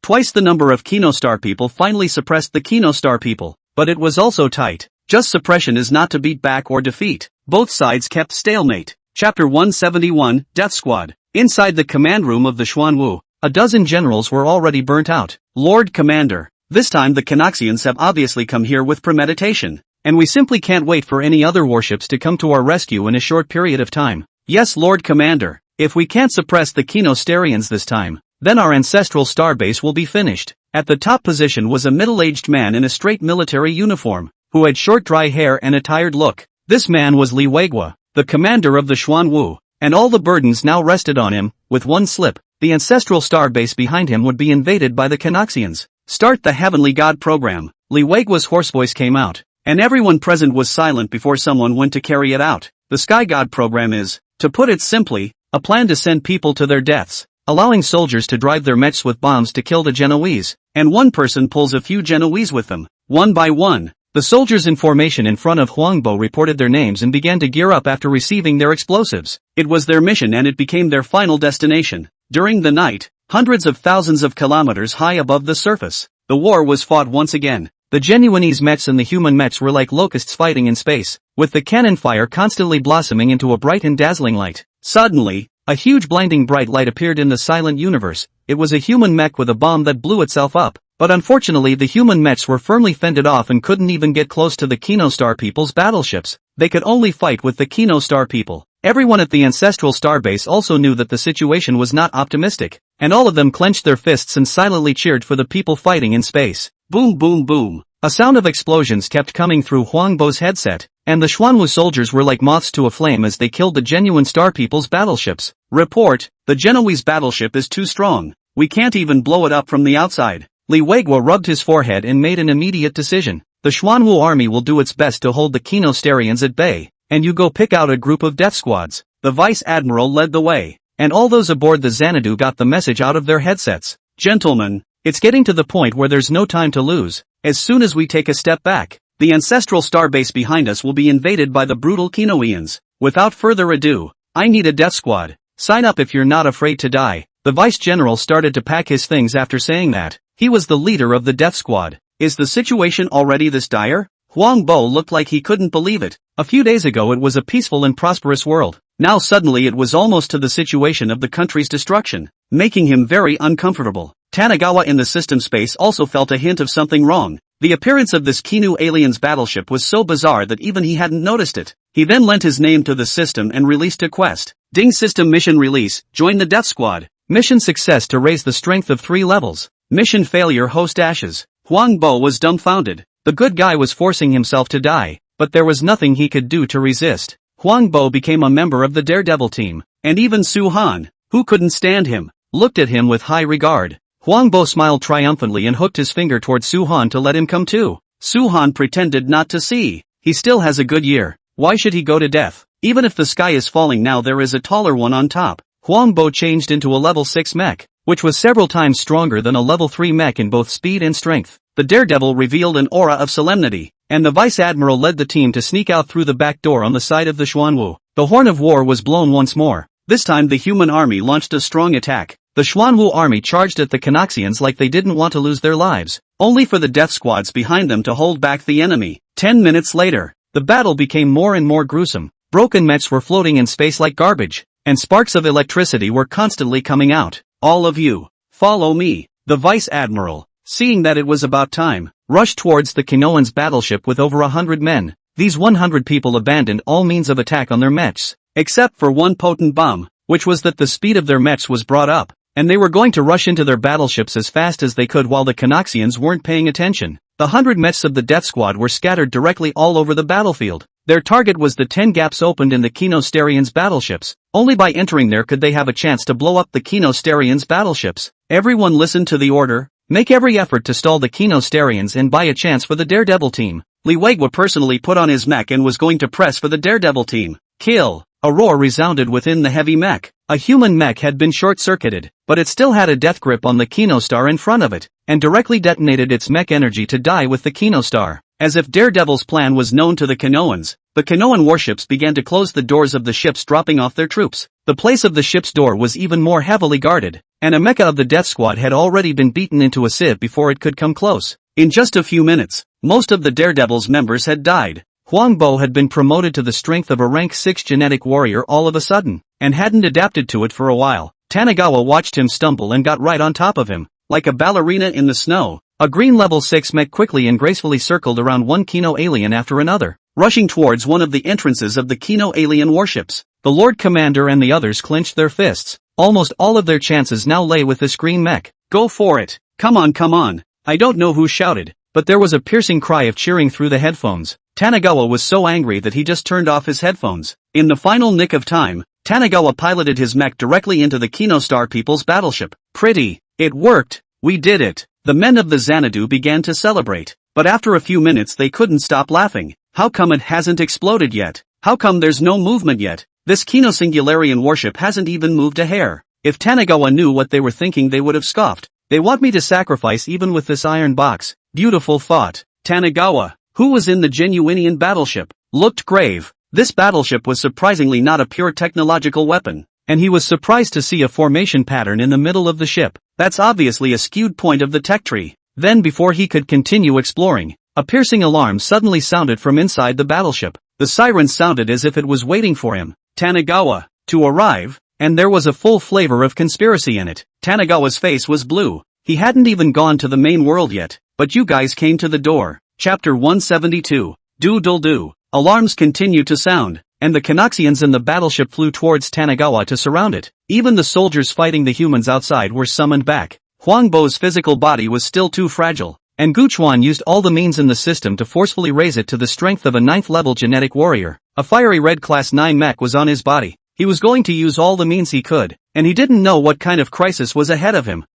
Twice the number of Kinostar people finally suppressed the Kinostar people, but it was also tight. Just suppression is not to beat back or defeat. Both sides kept stalemate. Chapter 171, Death Squad. Inside the command room of the Xuanwu, a dozen generals were already burnt out. Lord Commander, this time the Canoxians have obviously come here with premeditation, and we simply can't wait for any other warships to come to our rescue in a short period of time. Yes, Lord Commander, if we can't suppress the Kinosterians this time, then our ancestral starbase will be finished. At the top position was a middle-aged man in a straight military uniform, who had short dry hair and a tired look. This man was Li Weigua, the commander of the Xuanwu, and all the burdens now rested on him. With one slip, the ancestral starbase behind him would be invaded by the Canoxians. Start the Heavenly God program. Li Weigua's hoarse voice came out, and everyone present was silent before someone went to carry it out. The Sky God program is, to put it simply, a plan to send people to their deaths, allowing soldiers to drive their mechs with bombs to kill the Genoese, and one person pulls a few Genoese with them, one by one. The soldiers in formation in front of Huangbo reported their names and began to gear up after receiving their explosives. It was their mission and it became their final destination. During the night, hundreds of thousands of kilometers high above the surface, the war was fought once again. The Genuinese mechs and the human mechs were like locusts fighting in space, with the cannon fire constantly blossoming into a bright and dazzling light. Suddenly, a huge blinding bright light appeared in the silent universe. It was a human mech with a bomb that blew itself up. But unfortunately the human mechs were firmly fended off and couldn't even get close to the Kinostar people's battleships. They could only fight with the Kinostar people. Everyone at the ancestral starbase also knew that the situation was not optimistic, and all of them clenched their fists and silently cheered for the people fighting in space. Boom boom boom. A sound of explosions kept coming through Huangbo's headset, and the Xuanwu soldiers were like moths to a flame as they killed the genuine star people's battleships. Report, the Genoese battleship is too strong. We can't even blow it up from the outside. Li Weigua rubbed his forehead and made an immediate decision. The Xuanwu army will do its best to hold the Kinosterians at bay, and you go pick out a group of death squads. The vice admiral led the way, and all those aboard the Xanadu got the message out of their headsets. Gentlemen, it's getting to the point where there's no time to lose. As soon as we take a step back, the ancestral starbase behind us will be invaded by the brutal Kinoians. Without further ado, I need a death squad. Sign up if you're not afraid to die. The vice general started to pack his things after saying that. He was the leader of the death squad. Is the situation already this dire? Huangbo looked like he couldn't believe it. A few days ago it was a peaceful and prosperous world. Now suddenly it was almost to the situation of the country's destruction, making him very uncomfortable. Tanagawa in the system space also felt a hint of something wrong. The appearance of this Kinu alien's battleship was so bizarre that even he hadn't noticed it. He then lent his name to the system and released a quest. Ding system mission release, join the death squad. Mission success to raise the strength of 3 levels. Mission failure host ashes. Huangbo was dumbfounded. The good guy was forcing himself to die, but there was nothing he could do to resist. Huangbo became a member of the Daredevil team, and even Su Han, who couldn't stand him, looked at him with high regard. Huangbo smiled triumphantly and hooked his finger toward Su Han to let him come too. Su Han pretended not to see. He still has a good year. Why should he go to death? Even if the sky is falling now there is a taller one on top. Huangbo changed into a level 6 mech, which was several times stronger than a level 3 mech in both speed and strength. The Daredevil revealed an aura of solemnity, and the Vice Admiral led the team to sneak out through the back door on the side of the Xuanwu. The horn of war was blown once more. This time the human army launched a strong attack. The Xuanwu army charged at the Canoxians like they didn't want to lose their lives, only for the death squads behind them to hold back the enemy. 10 minutes later, the battle became more and more gruesome. Broken mechs were floating in space like garbage, and sparks of electricity were constantly coming out. All of you, follow me. The Vice Admiral, seeing that it was about time, rushed towards the Kinoan's battleship with over 100 men. These 100 people abandoned all means of attack on their mechs, except for one potent bomb, which was that the speed of their mechs was brought up, and they were going to rush into their battleships as fast as they could while the Canoxians weren't paying attention. The 100 mechs of the Death Squad were scattered directly all over the battlefield. Their target was the 10 gaps opened in the Kinosterians' battleships. Only by entering there could they have a chance to blow up the Kinosterians' battleships. Everyone listened to the order. Make every effort to stall the Kinosterians and buy a chance for the Daredevil team. Li Weigua personally put on his mech and was going to press for the Daredevil team. Kill! A roar resounded within the heavy mech. A human mech had been short-circuited, but it still had a death grip on the Kinostar in front of it, and directly detonated its mech energy to die with the Kinostar. As if Daredevil's plan was known to the Kinoans, the Kinoan warships began to close the doors of the ships, dropping off their troops. The place of the ship's door was even more heavily guarded, and a mecha of the Death Squad had already been beaten into a sieve before it could come close. In just a few minutes, most of the Daredevil's members had died. Huang Bo had been promoted to the strength of a rank 6 genetic warrior all of a sudden, and hadn't adapted to it for a while. Tanigawa watched him stumble and got right on top of him. Like a ballerina in the snow, a green level 6 mech quickly and gracefully circled around one Kino alien after another, rushing towards one of the entrances of the Kino alien warships. The Lord Commander and the others clenched their fists. Almost all of their chances now lay with this green mech. Go for it! Come on, come on! I don't know who shouted, but there was a piercing cry of cheering through the headphones. Tanigawa was so angry that he just turned off his headphones. In the final nick of time, Tanigawa piloted his mech directly into the Kino Star People's battleship. Pretty! It worked! We did it! The men of the Xanadu began to celebrate, but after a few minutes they couldn't stop laughing. How come it hasn't exploded yet? How come there's no movement yet? This Kino Singularian warship hasn't even moved a hair. If Tanigawa knew what they were thinking, they would have scoffed. They want me to sacrifice even with this iron box. Beautiful thought. Tanigawa, who was in the Genuinian battleship, looked grave. This battleship was surprisingly not a pure technological weapon, and he was surprised to see a formation pattern in the middle of the ship. That's obviously a skewed point of the tech tree. Then before he could continue exploring, a piercing alarm suddenly sounded from inside the battleship. The siren sounded as if it was waiting for him, Tanigawa, to arrive, and there was a full flavor of conspiracy in it. Tanigawa's face was blue. He hadn't even gone to the main world yet, but you guys came to the door. Chapter 172. Do. Alarms continued to sound, and the Canoxians in the battleship flew towards Tanigawa to surround it. Even the soldiers fighting the humans outside were summoned back. Huang Bo's physical body was still too fragile, and Guchuan used all the means in the system to forcefully raise it to the strength of a 9th level genetic warrior. A fiery red class 9 mech was on his body. He was going to use all the means he could, and he didn't know what kind of crisis was ahead of him.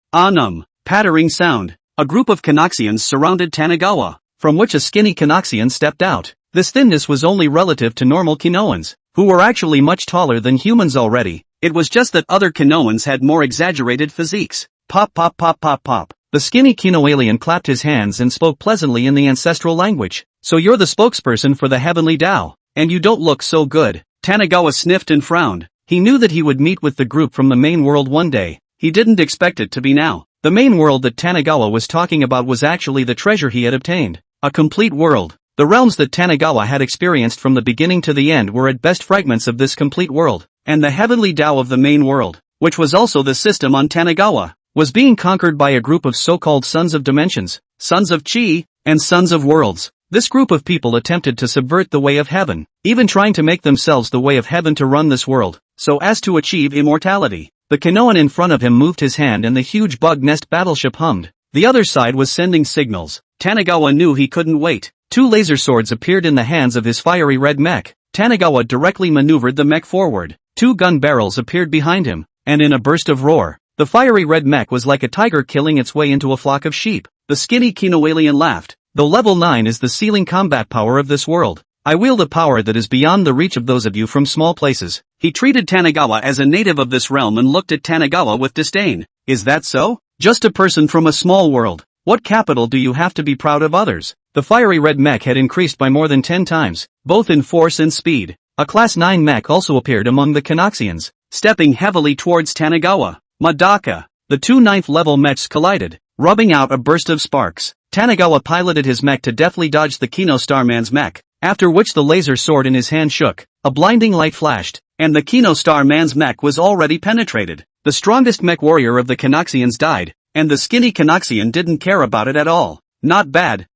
Pattering sound. A group of Canoxians surrounded Tanigawa, from which a skinny Canoxian stepped out. This thinness was only relative to normal Kinoans, who were actually much taller than humans already. It was just that other Kinoans had more exaggerated physiques. Pop. The skinny Kino alien clapped his hands and spoke pleasantly in the ancestral language. So you're the spokesperson for the Heavenly Tao, and you don't look so good. Tanigawa sniffed and frowned. He knew that he would meet with the group from the main world one day. He didn't expect it to be now. The main world that Tanigawa was talking about was actually the treasure he had obtained. A complete world. The realms that Tanigawa had experienced from the beginning to the end were at best fragments of this complete world, and the heavenly Tao of the main world, which was also the system on Tanigawa, was being conquered by a group of so-called Sons of Dimensions, Sons of Chi, and Sons of Worlds. This group of people attempted to subvert the way of heaven, even trying to make themselves the way of heaven to run this world, so as to achieve immortality. The Kinoan in front of him moved his hand and the huge bug nest battleship hummed. The other side was sending signals. Tanigawa knew he couldn't wait. 2 laser swords appeared in the hands of his fiery red mech. Tanigawa directly maneuvered the mech forward. 2 gun barrels appeared behind him, and in a burst of roar, the fiery red mech was like a tiger killing its way into a flock of sheep. The skinny Kino alien laughed. Though level 9 is the ceiling combat power of this world, I wield a power that is beyond the reach of those of you from small places. He treated Tanigawa as a native of this realm and looked at Tanigawa with disdain. Is that so? Just a person from a small world. What capital do you have to be proud of others? The fiery red mech had increased by more than 10 times, both in force and speed. A class 9 mech also appeared among the Canoxians, stepping heavily towards Tanigawa. Madaka. The 2 9th level mechs collided, rubbing out a burst of sparks. Tanigawa piloted his mech to deftly dodge the Kino Starman's mech, after which the laser sword in his hand shook, a blinding light flashed, and the Kino Starman's mech was already penetrated. The strongest mech warrior of the Canoxians died, and the skinny Canoxian didn't care about it at all. Not bad,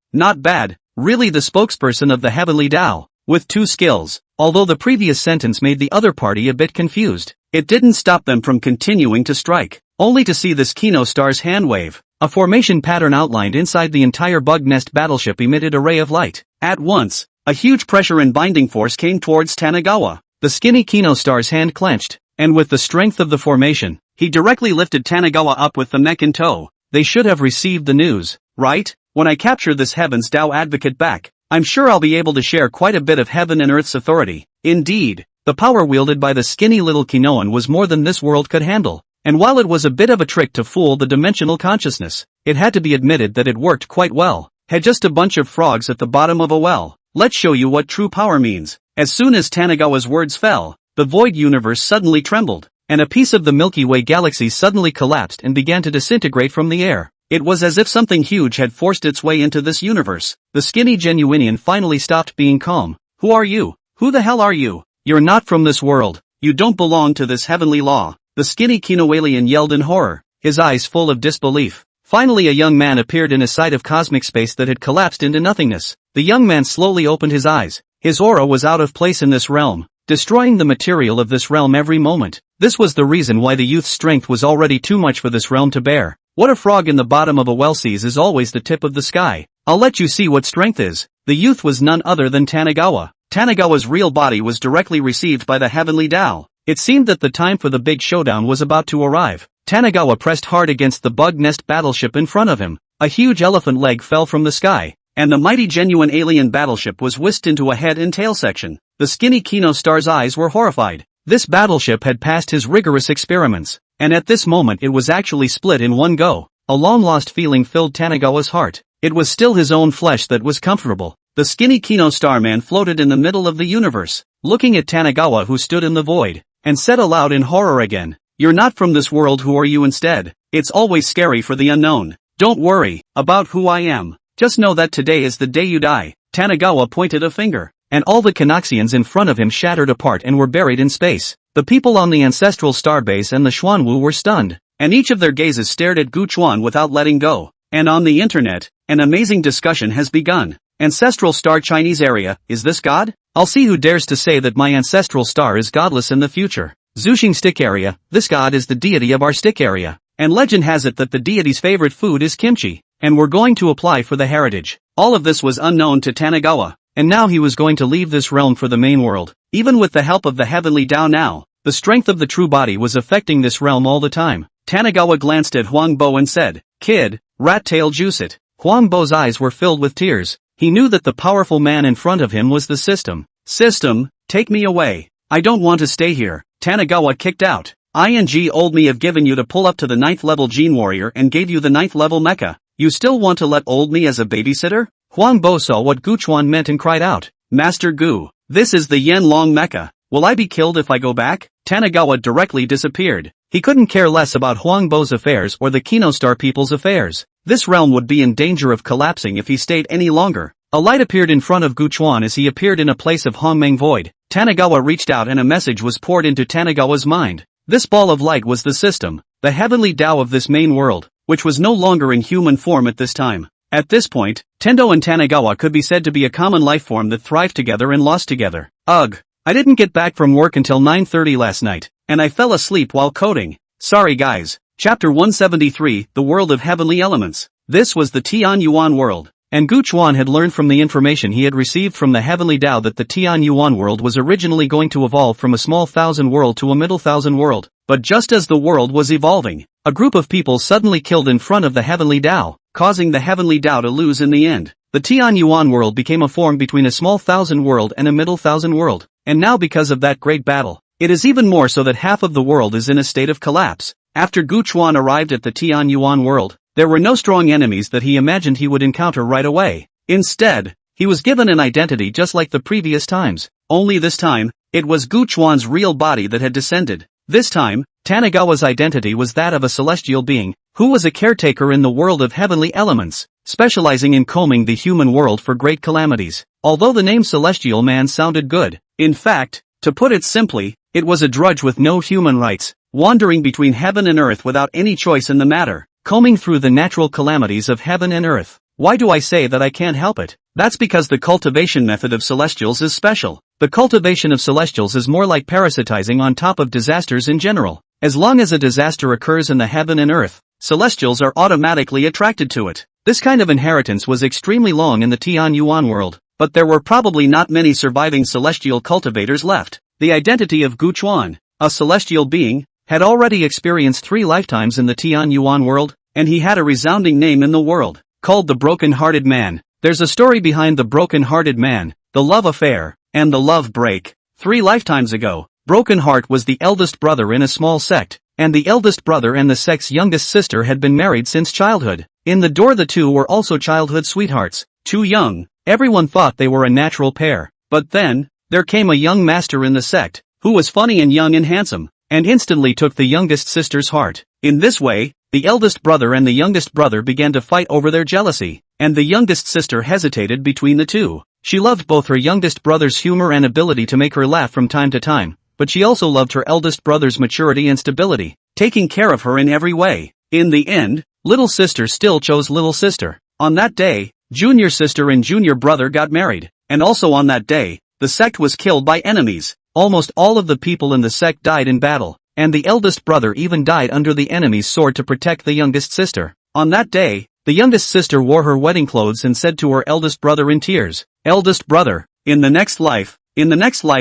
really the spokesperson of the Heavenly Tao, with 2 skills. Although the previous sentence made the other party a bit confused, it didn't stop them from continuing to strike, only to see this Kino Star's hand wave. A formation pattern outlined inside the entire bug nest battleship emitted a ray of light. At once, a huge pressure and binding force came towards Tanigawa. The skinny Kino Star's hand clenched, and with the strength of the formation, he directly lifted Tanigawa up with the mech in tow. They should have received the news, right? When I capture this Heaven's Tao advocate back, I'm sure I'll be able to share quite a bit of heaven and earth's authority. Indeed, the power wielded by the skinny little Kinoan was more than this world could handle. And while it was a bit of a trick to fool the dimensional consciousness, it had to be admitted that it worked quite well. had just a bunch of frogs at the bottom of a well. Let's show you what true power means. As soon as Tanagawa's words fell, the void universe suddenly trembled, and a piece of the Milky Way galaxy suddenly collapsed and began to disintegrate from the air. It was as if something huge had forced its way into this universe. The skinny Genuinian finally stopped being calm. Who are you? Who the hell are you? You're not from this world. You don't belong to this heavenly law. The skinny Kinoalian yelled in horror, his eyes full of disbelief. Finally a young man appeared in a side of cosmic space that had collapsed into nothingness. The young man slowly opened his eyes. His aura was out of place in this realm, destroying the material of this realm every moment. This was the reason why the youth's strength was already too much for this realm to bear. What a frog in the bottom of a well sees is always the tip of the sky. I'll let you see what strength is. The youth was none other than Tanagawa. Tanagawa's real body was directly received by the heavenly Tao. It seemed that the time for the big showdown was about to arrive. Tanagawa pressed hard against the bug nest battleship in front of him. A huge elephant leg fell from the sky, and the mighty genuine alien battleship was whisked into a head and tail section. The skinny Kino Star's eyes were horrified. This battleship had passed his rigorous experiments, and at this moment it was actually split in one go. A long-lost feeling filled Tanagawa's heart. It was still his own flesh that was comfortable. The skinny Kino Star man floated in the middle of the universe, looking at Tanagawa who stood in the void, and said aloud in horror again, "You're not from this world, who are you instead? It's always scary for the unknown. Don't worry about who I am. Just know that today is the day you die." Tanagawa pointed a finger, and all the Canoxians in front of him shattered apart and were buried in space. The people on the ancestral starbase and the Xuanwu were stunned, and each of their gazes stared at Gu Chuan without letting go. And on the internet, an amazing discussion has begun. Ancestral star Chinese area, is this God? I'll see who dares to say that my ancestral star is godless in the future. Zuxing stick area, this God is the deity of our stick area. And legend has it that the deity's favorite food is kimchi, and we're going to apply for the heritage. All of this was unknown to Tanagawa, and now he was going to leave this realm for the main world. Even with the help of the heavenly Tao now, the strength of the true body was affecting this realm all the time. Tanagawa glanced at Huang Bo and said, "Kid, rat tail juice it." Huang Bo's eyes were filled with tears. He knew that the powerful man in front of him was the system. "System, take me away. I don't want to stay here." Tanagawa kicked out. "Ing old me have given you to pull up to the 9th level Gene Warrior and gave you the 9th level mecha. You still want to let old me as a babysitter?" Huang Bo saw what Gu Chuan meant and cried out, "Master Gu, this is the Yen Long mecha. Will I be killed if I go back?" Tanagawa directly disappeared. He couldn't care less about Huang Bo's affairs or the Kino Star people's affairs. This realm would be in danger of collapsing if he stayed any longer. A light appeared in front of Gu Chuan as he appeared in a place of Hongmeng Void. Tanagawa reached out and a message was poured into Tanagawa's mind. This ball of light was the system, the heavenly Tao of this main world, which was no longer in human form at this time. At this point, Tendo and Tanagawa could be said to be a common life form that thrived together and lost together. Ugh. I didn't get back from work until 9:30 last night, and I fell asleep while coding. Sorry guys. Chapter 173, The World of Heavenly Elements. This was the Tian Yuan world, and Gu Chuan had learned from the information he had received from the Heavenly Tao that the Tian Yuan world was originally going to evolve from a small thousand world to a middle thousand world. But just as the world was evolving, a group of people suddenly killed in front of the Heavenly Tao, causing the Heavenly Tao to lose in the end. The Tian Yuan world became a form between a small thousand world and a middle thousand world, and now because of that great battle, it is even more so that half of the world is in a state of collapse. After Gu Chuan arrived at the Tian Yuan world, there were no strong enemies that he imagined he would encounter right away. Instead, he was given an identity just like the previous times, only this time, it was Gu Chuan's real body that had descended. This time, Tanagawa's identity was that of a celestial being, who was a caretaker in the world of heavenly elements, specializing in combing the human world for great calamities. Although the name Celestial Man sounded good, in fact, to put it simply, it was a drudge with no human rights, wandering between heaven and earth without any choice in the matter, combing through the natural calamities of heaven and earth. Why do I say that I can't help it? That's because the cultivation method of Celestials is special. The cultivation of Celestials is more like parasitizing on top of disasters in general. As long as a disaster occurs in the heaven and earth, Celestials are automatically attracted to it. This kind of inheritance was extremely long in the Tian Yuan world, but there were probably not many surviving celestial cultivators left. The identity of Gu Chuan, a celestial being, had already experienced 3 lifetimes in the Tian Yuan world, and he had a resounding name in the world, called the Broken-Hearted Man. There's a story behind the Broken-Hearted Man, the love affair, and the love break. 3 lifetimes ago, Broken Heart was the eldest brother in a small sect, and the eldest brother and the sect's youngest sister had been married since childhood. In the door the two were also childhood sweethearts, too young. Everyone thought they were a natural pair. But then, there came a young master in the sect, who was funny and young and handsome, and instantly took the youngest sister's heart. In this way, the eldest brother and the youngest brother began to fight over their jealousy, and the youngest sister hesitated between the two. She loved both her youngest brother's humor and ability to make her laugh from time to time, but she also loved her eldest brother's maturity and stability, taking care of her in every way. In the end, little sister still chose little sister. On that day, junior sister and junior brother got married, and also on that day, the sect was killed by enemies. Almost all of the people in the sect died in battle, and the eldest brother even died under the enemy's sword to protect the youngest sister. On that day, the youngest sister wore her wedding clothes and said to her eldest brother in tears, "Eldest brother, in the next life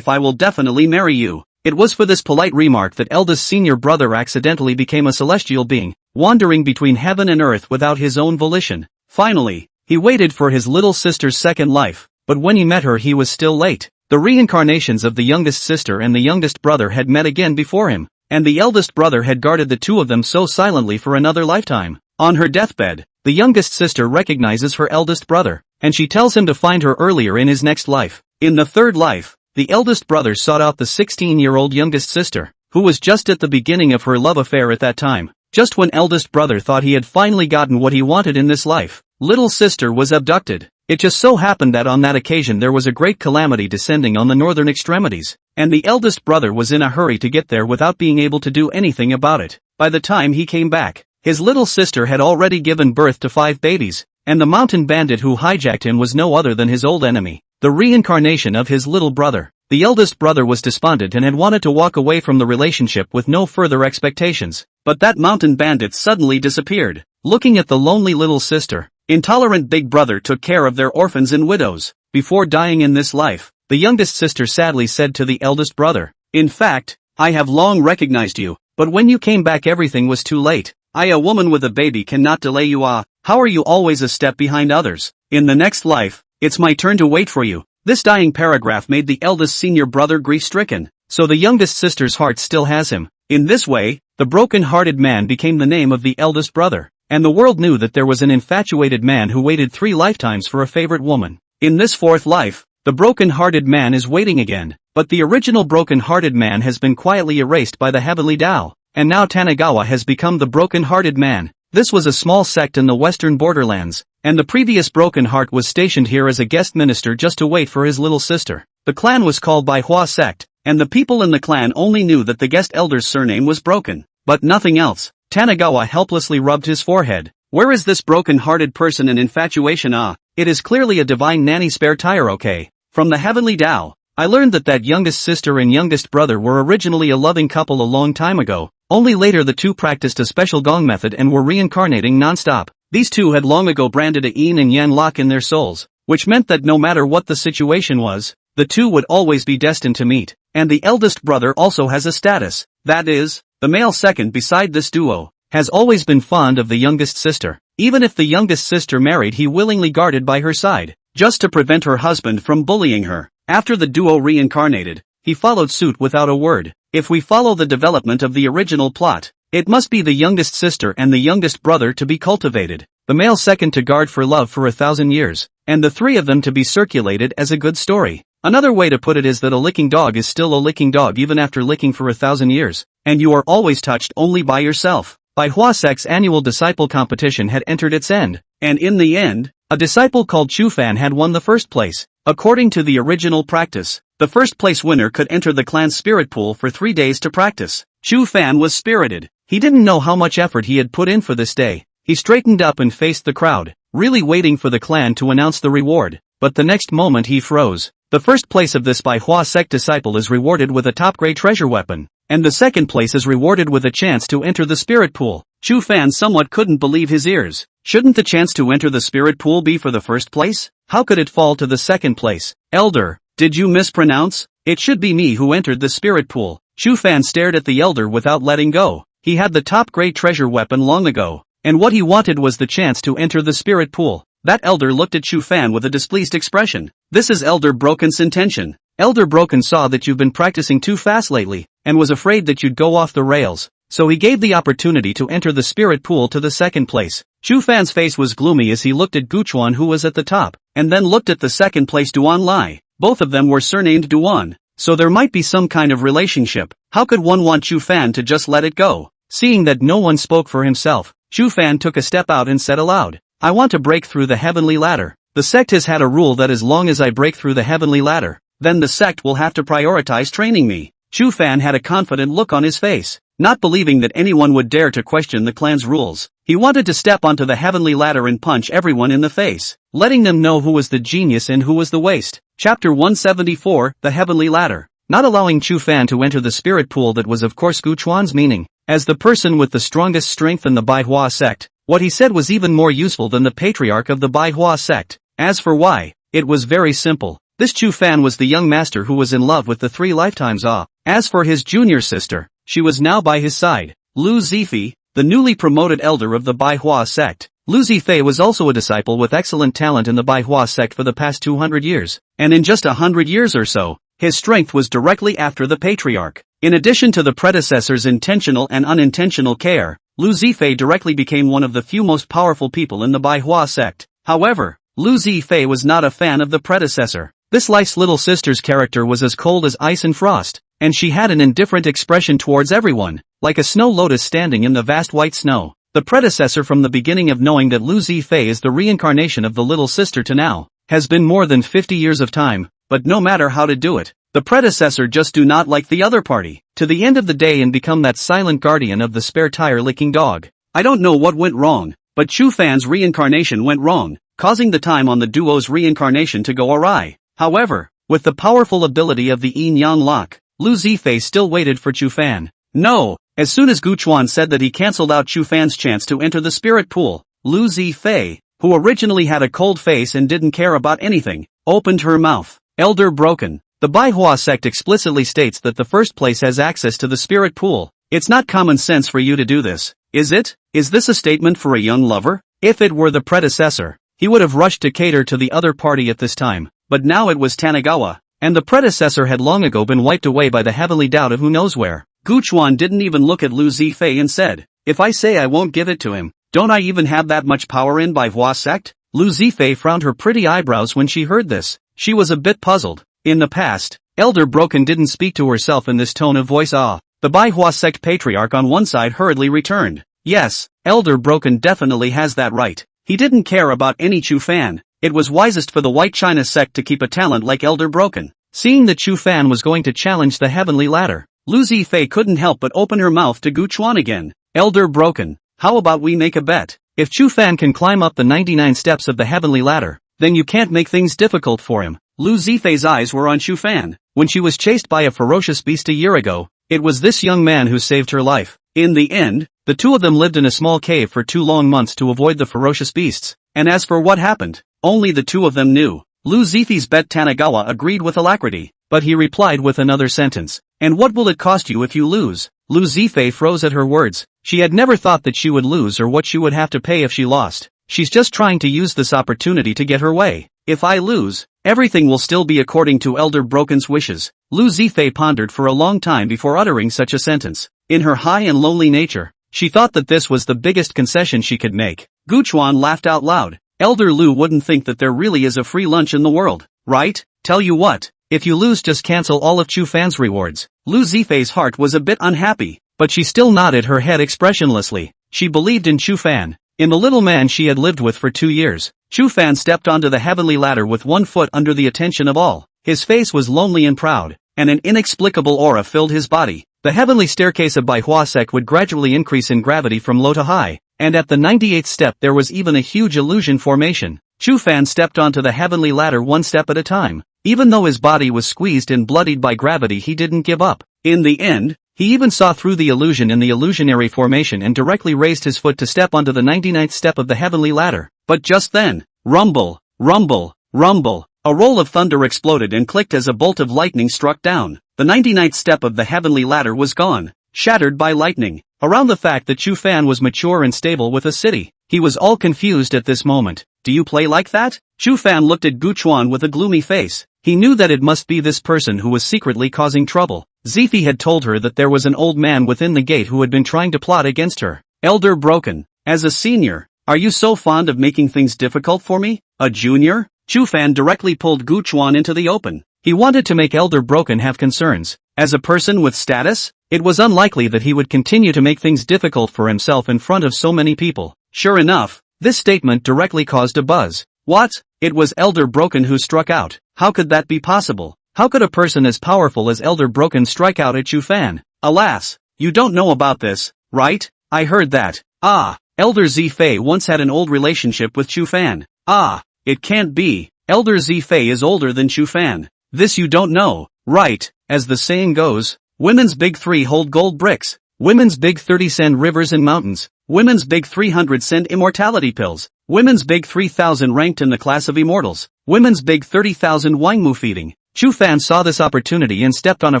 I will definitely marry you." It was for this polite remark that eldest senior brother accidentally became a celestial being, wandering between heaven and earth without his own volition. Finally, he waited for his little sister's second life, but when he met her he was still late. The reincarnations of the youngest sister and the youngest brother had met again before him, and the eldest brother had guarded the two of them so silently for another lifetime. On her deathbed, the youngest sister recognizes her eldest brother, and she tells him to find her earlier in his next life. In the third life, the eldest brother sought out the 16-year-old youngest sister, who was just at the beginning of her love affair at that time. Just when eldest brother thought he had finally gotten what he wanted in this life, little sister was abducted. It just so happened that on that occasion there was a great calamity descending on the northern extremities, and the eldest brother was in a hurry to get there without being able to do anything about it. By the time he came back, his little sister had already given birth to 5 babies, and the mountain bandit who hijacked him was no other than his old enemy, the reincarnation of his little brother. The eldest brother was despondent and had wanted to walk away from the relationship with no further expectations, but that mountain bandit suddenly disappeared. Looking at the lonely little sister, intolerant big brother took care of their orphans and widows. Before dying in this life, the youngest sister sadly said to the eldest brother, "In fact, I have long recognized you, but when you came back everything was too late. I, a woman with a baby, cannot delay you. How are you always a step behind others? In the next life, it's my turn to wait for you." This dying paragraph made the eldest senior brother grief-stricken, so the youngest sister's heart still has him. In this way, the broken-hearted man became the name of the eldest brother, and the world knew that there was an infatuated man who waited 3 lifetimes for a favorite woman. In this 4th life, the broken-hearted man is waiting again, but the original broken-hearted man has been quietly erased by the heavenly Tao, and now Tanagawa has become the broken-hearted man. This was a small sect in the western borderlands, and the previous broken heart was stationed here as a guest minister just to wait for his little sister. The clan was called manhwa sect, and the people in the clan only knew that the guest elder's surname was broken, but nothing else. Tanagawa helplessly rubbed his forehead. Where is this broken-hearted person and infatuation? It is clearly a divine nanny spare tire. Okay. From the heavenly Tao, I learned that youngest sister and youngest brother were originally a loving couple a long time ago. Only later the two practiced a special gong method and were reincarnating non-stop. These two had long ago branded a yin and yang lock in their souls, which meant that no matter what the situation was, the two would always be destined to meet. And the eldest brother also has a status, that is, the male second beside this duo, has always been fond of the youngest sister. Even if the youngest sister married, he willingly guarded by her side, just to prevent her husband from bullying her. After the duo reincarnated, he followed suit without a word. If we follow the development of the original plot, it must be the youngest sister and the youngest brother to be cultivated, the male second to guard for love for 1,000 years, and the 3 of them to be circulated as a good story. Another way to put it is that a licking dog is still a licking dog even after licking for 1,000 years, and you are always touched only by yourself. Manhwa Sect's annual disciple competition had entered its end, and in the end, a disciple called Chufan had won the first place. According to the original practice, the first place winner could enter the clan's spirit pool for 3 days to practice. Chufan was spirited. He didn't know how much effort he had put in for this day. He straightened up and faced the crowd, really waiting for the clan to announce the reward, but the next moment he froze. The first place of this Manhwa Sect disciple is rewarded with a top-grade treasure weapon, and the second place is rewarded with a chance to enter the spirit pool. Chufan somewhat couldn't believe his ears. Shouldn't the chance to enter the spirit pool be for the first place? How could it fall to the second place? Elder, did you mispronounce? It should be me who entered the spirit pool. Chufan stared at the elder without letting go. He had the top-grade treasure weapon long ago, and what he wanted was the chance to enter the spirit pool. That elder looked at Chufan with a displeased expression. This is Elder Broken's intention. Elder Broken saw that you've been practicing too fast lately, and was afraid that you'd go off the rails, so he gave the opportunity to enter the spirit pool to the second place. Chu Fan's face was gloomy as he looked at Guchuan, who was at the top, and then looked at the second place Duan Lai. Both of them were surnamed Duan, so there might be some kind of relationship. How could one want Chu Fan to just let it go? Seeing that no one spoke for himself, Chu Fan took a step out and said aloud, "I want to break through the heavenly ladder. The sect has had a rule that as long as I break through the heavenly ladder, then the sect will have to prioritize training me." Chu Fan had a confident look on his face, not believing that anyone would dare to question the clan's rules. He wanted to step onto the heavenly ladder and punch everyone in the face, letting them know who was the genius and who was the waste. Chapter 174, The Heavenly Ladder. Not allowing Chu Fan to enter the spirit pool, that was of course Guchuan's meaning. As the person with the strongest strength in the manhwa sect, what he said was even more useful than the patriarch of the manhwa sect. As for why, it was very simple. This Chu Fan was the young master who was in love with the 3 lifetimes Ah. As for his junior sister, she was now by his side, Lu Zifei, the newly promoted elder of the manhwa sect. Lu Zifei was also a disciple with excellent talent in the manhwa sect for the past 200 years, and in just 100 years or so, his strength was directly after the patriarch. In addition to the predecessor's intentional and unintentional care, Lu Zifei directly became one of the few most powerful people in the manhwa sect. However, Lu Zifei was not a fan of the predecessor. This life's little sister's character was as cold as ice and frost, and she had an indifferent expression towards everyone, like a snow lotus standing in the vast white snow. The predecessor, from the beginning of knowing that Lu Zifei is the reincarnation of the little sister to now, has been more than 50 years of time, but no matter how to do it, the predecessor just do not like the other party, to the end of the day, and become that silent guardian of the spare tire-licking dog. I don't know what went wrong, but Chu Fan's reincarnation went wrong, causing the time on the duo's reincarnation to go awry. However, with the powerful ability of the Yin-Yang lock, Lu Zifei still waited for Chu Fan. No! As soon as Guchuan said that he cancelled out Chu Fan's chance to enter the spirit pool, Lu Zifei, who originally had a cold face and didn't care about anything, opened her mouth. Elder broken. The manhwa sect explicitly states that the first place has access to the spirit pool. It's not common sense for you to do this, is it? Is this a statement for a young lover? If it were the predecessor, he would have rushed to cater to the other party at this time, but now it was Tanagawa, and the predecessor had long ago been wiped away by the heavenly doubt of who knows where. Guchuan didn't even look at Lu Zifei and said, "If I say I won't give it to him, don't I even have that much power in manhwa sect?" Lu Zifei frowned her pretty eyebrows when she heard this. She was a bit puzzled. In the past, Elder Broken didn't speak to herself in this tone of voice. The manhwa sect patriarch on one side hurriedly returned. Yes, Elder Broken definitely has that right. He didn't care about any Chu Fan. It was wisest for the White China sect to keep a talent like Elder Broken. Seeing that Chu Fan was going to challenge the heavenly ladder, Lu Zifei couldn't help but open her mouth to Guchuan again. "Elder Broken, how about we make a bet? If Chu Fan can climb up the 99 steps of the heavenly ladder, then you can't make things difficult for him." Lu Zifei's eyes were on Chu Fan. When she was chased by a ferocious beast a year ago, it was this young man who saved her life. In the end, the two of them lived in a small cave for 2 long months to avoid the ferocious beasts. And as for what happened, only the two of them knew. Lu Zifei's bet Tanagawa agreed with alacrity, but he replied with another sentence. "And what will it cost you if you lose?" Lu Zifei froze at her words. She had never thought that she would lose or what she would have to pay if she lost. She's just trying to use this opportunity to get her way. "If I lose, everything will still be according to Elder Broken's wishes." Lu Zifei pondered for a long time before uttering such a sentence. In her high and lonely nature, she thought that this was the biggest concession she could make. Guchuan laughed out loud. "Elder Lu wouldn't think that there really is a free lunch in the world, right? Tell you what, if you lose, just cancel all of Chu Fan's rewards." Lu Zifei's heart was a bit unhappy, but she still nodded her head expressionlessly. She believed in Chu Fan, in the little man she had lived with for 2 years. Chu Fan stepped onto the heavenly ladder with one foot under the attention of all. His face was lonely and proud, and an inexplicable aura filled his body. The heavenly staircase of manhwa sect would gradually increase in gravity from low to high, and at the 98th step there was even a huge illusion formation. Chu Fan stepped onto the heavenly ladder one step at a time. Even though his body was squeezed and bloodied by gravity, he didn't give up. In the end, he even saw through the illusion in the illusionary formation and directly raised his foot to step onto the 99th step of the heavenly ladder. But just then, rumble, rumble, rumble, a roll of thunder exploded and clicked as a bolt of lightning struck down. The 99th step of the heavenly ladder was gone, shattered by lightning. Around the fact that Chu Fan was mature and stable with a city, he was all confused at this moment. "Do you play like that?" Chu Fan looked at Guchuan with a gloomy face. He knew that it must be this person who was secretly causing trouble. Zifi had told her that there was an old man within the gate who had been trying to plot against her. Elder Broken. As a senior, are you so fond of making things difficult for me? A junior? Chu Fan directly pulled Gu Chuan into the open. He wanted to make Elder Broken have concerns. As a person with status, it was unlikely that he would continue to make things difficult for himself in front of so many people. Sure enough, this statement directly caused a buzz. What? It was Elder Broken who struck out. How could that be possible? How could a person as powerful as Elder Broken strike out at Chu Fan? Alas, you don't know about this, right? I heard that. Ah, Elder Zifei once had an old relationship with Chu Fan. Ah, it can't be. Elder Zifei is older than Chu Fan. This you don't know, right? As the saying goes, women's big 3 hold gold bricks. Women's big 30 send rivers and mountains. Women's big 300 send immortality pills. Women's big 3000 ranked in the class of immortals. Women's big 30,000 wangmu feeding. Chu Fan saw this opportunity and stepped on a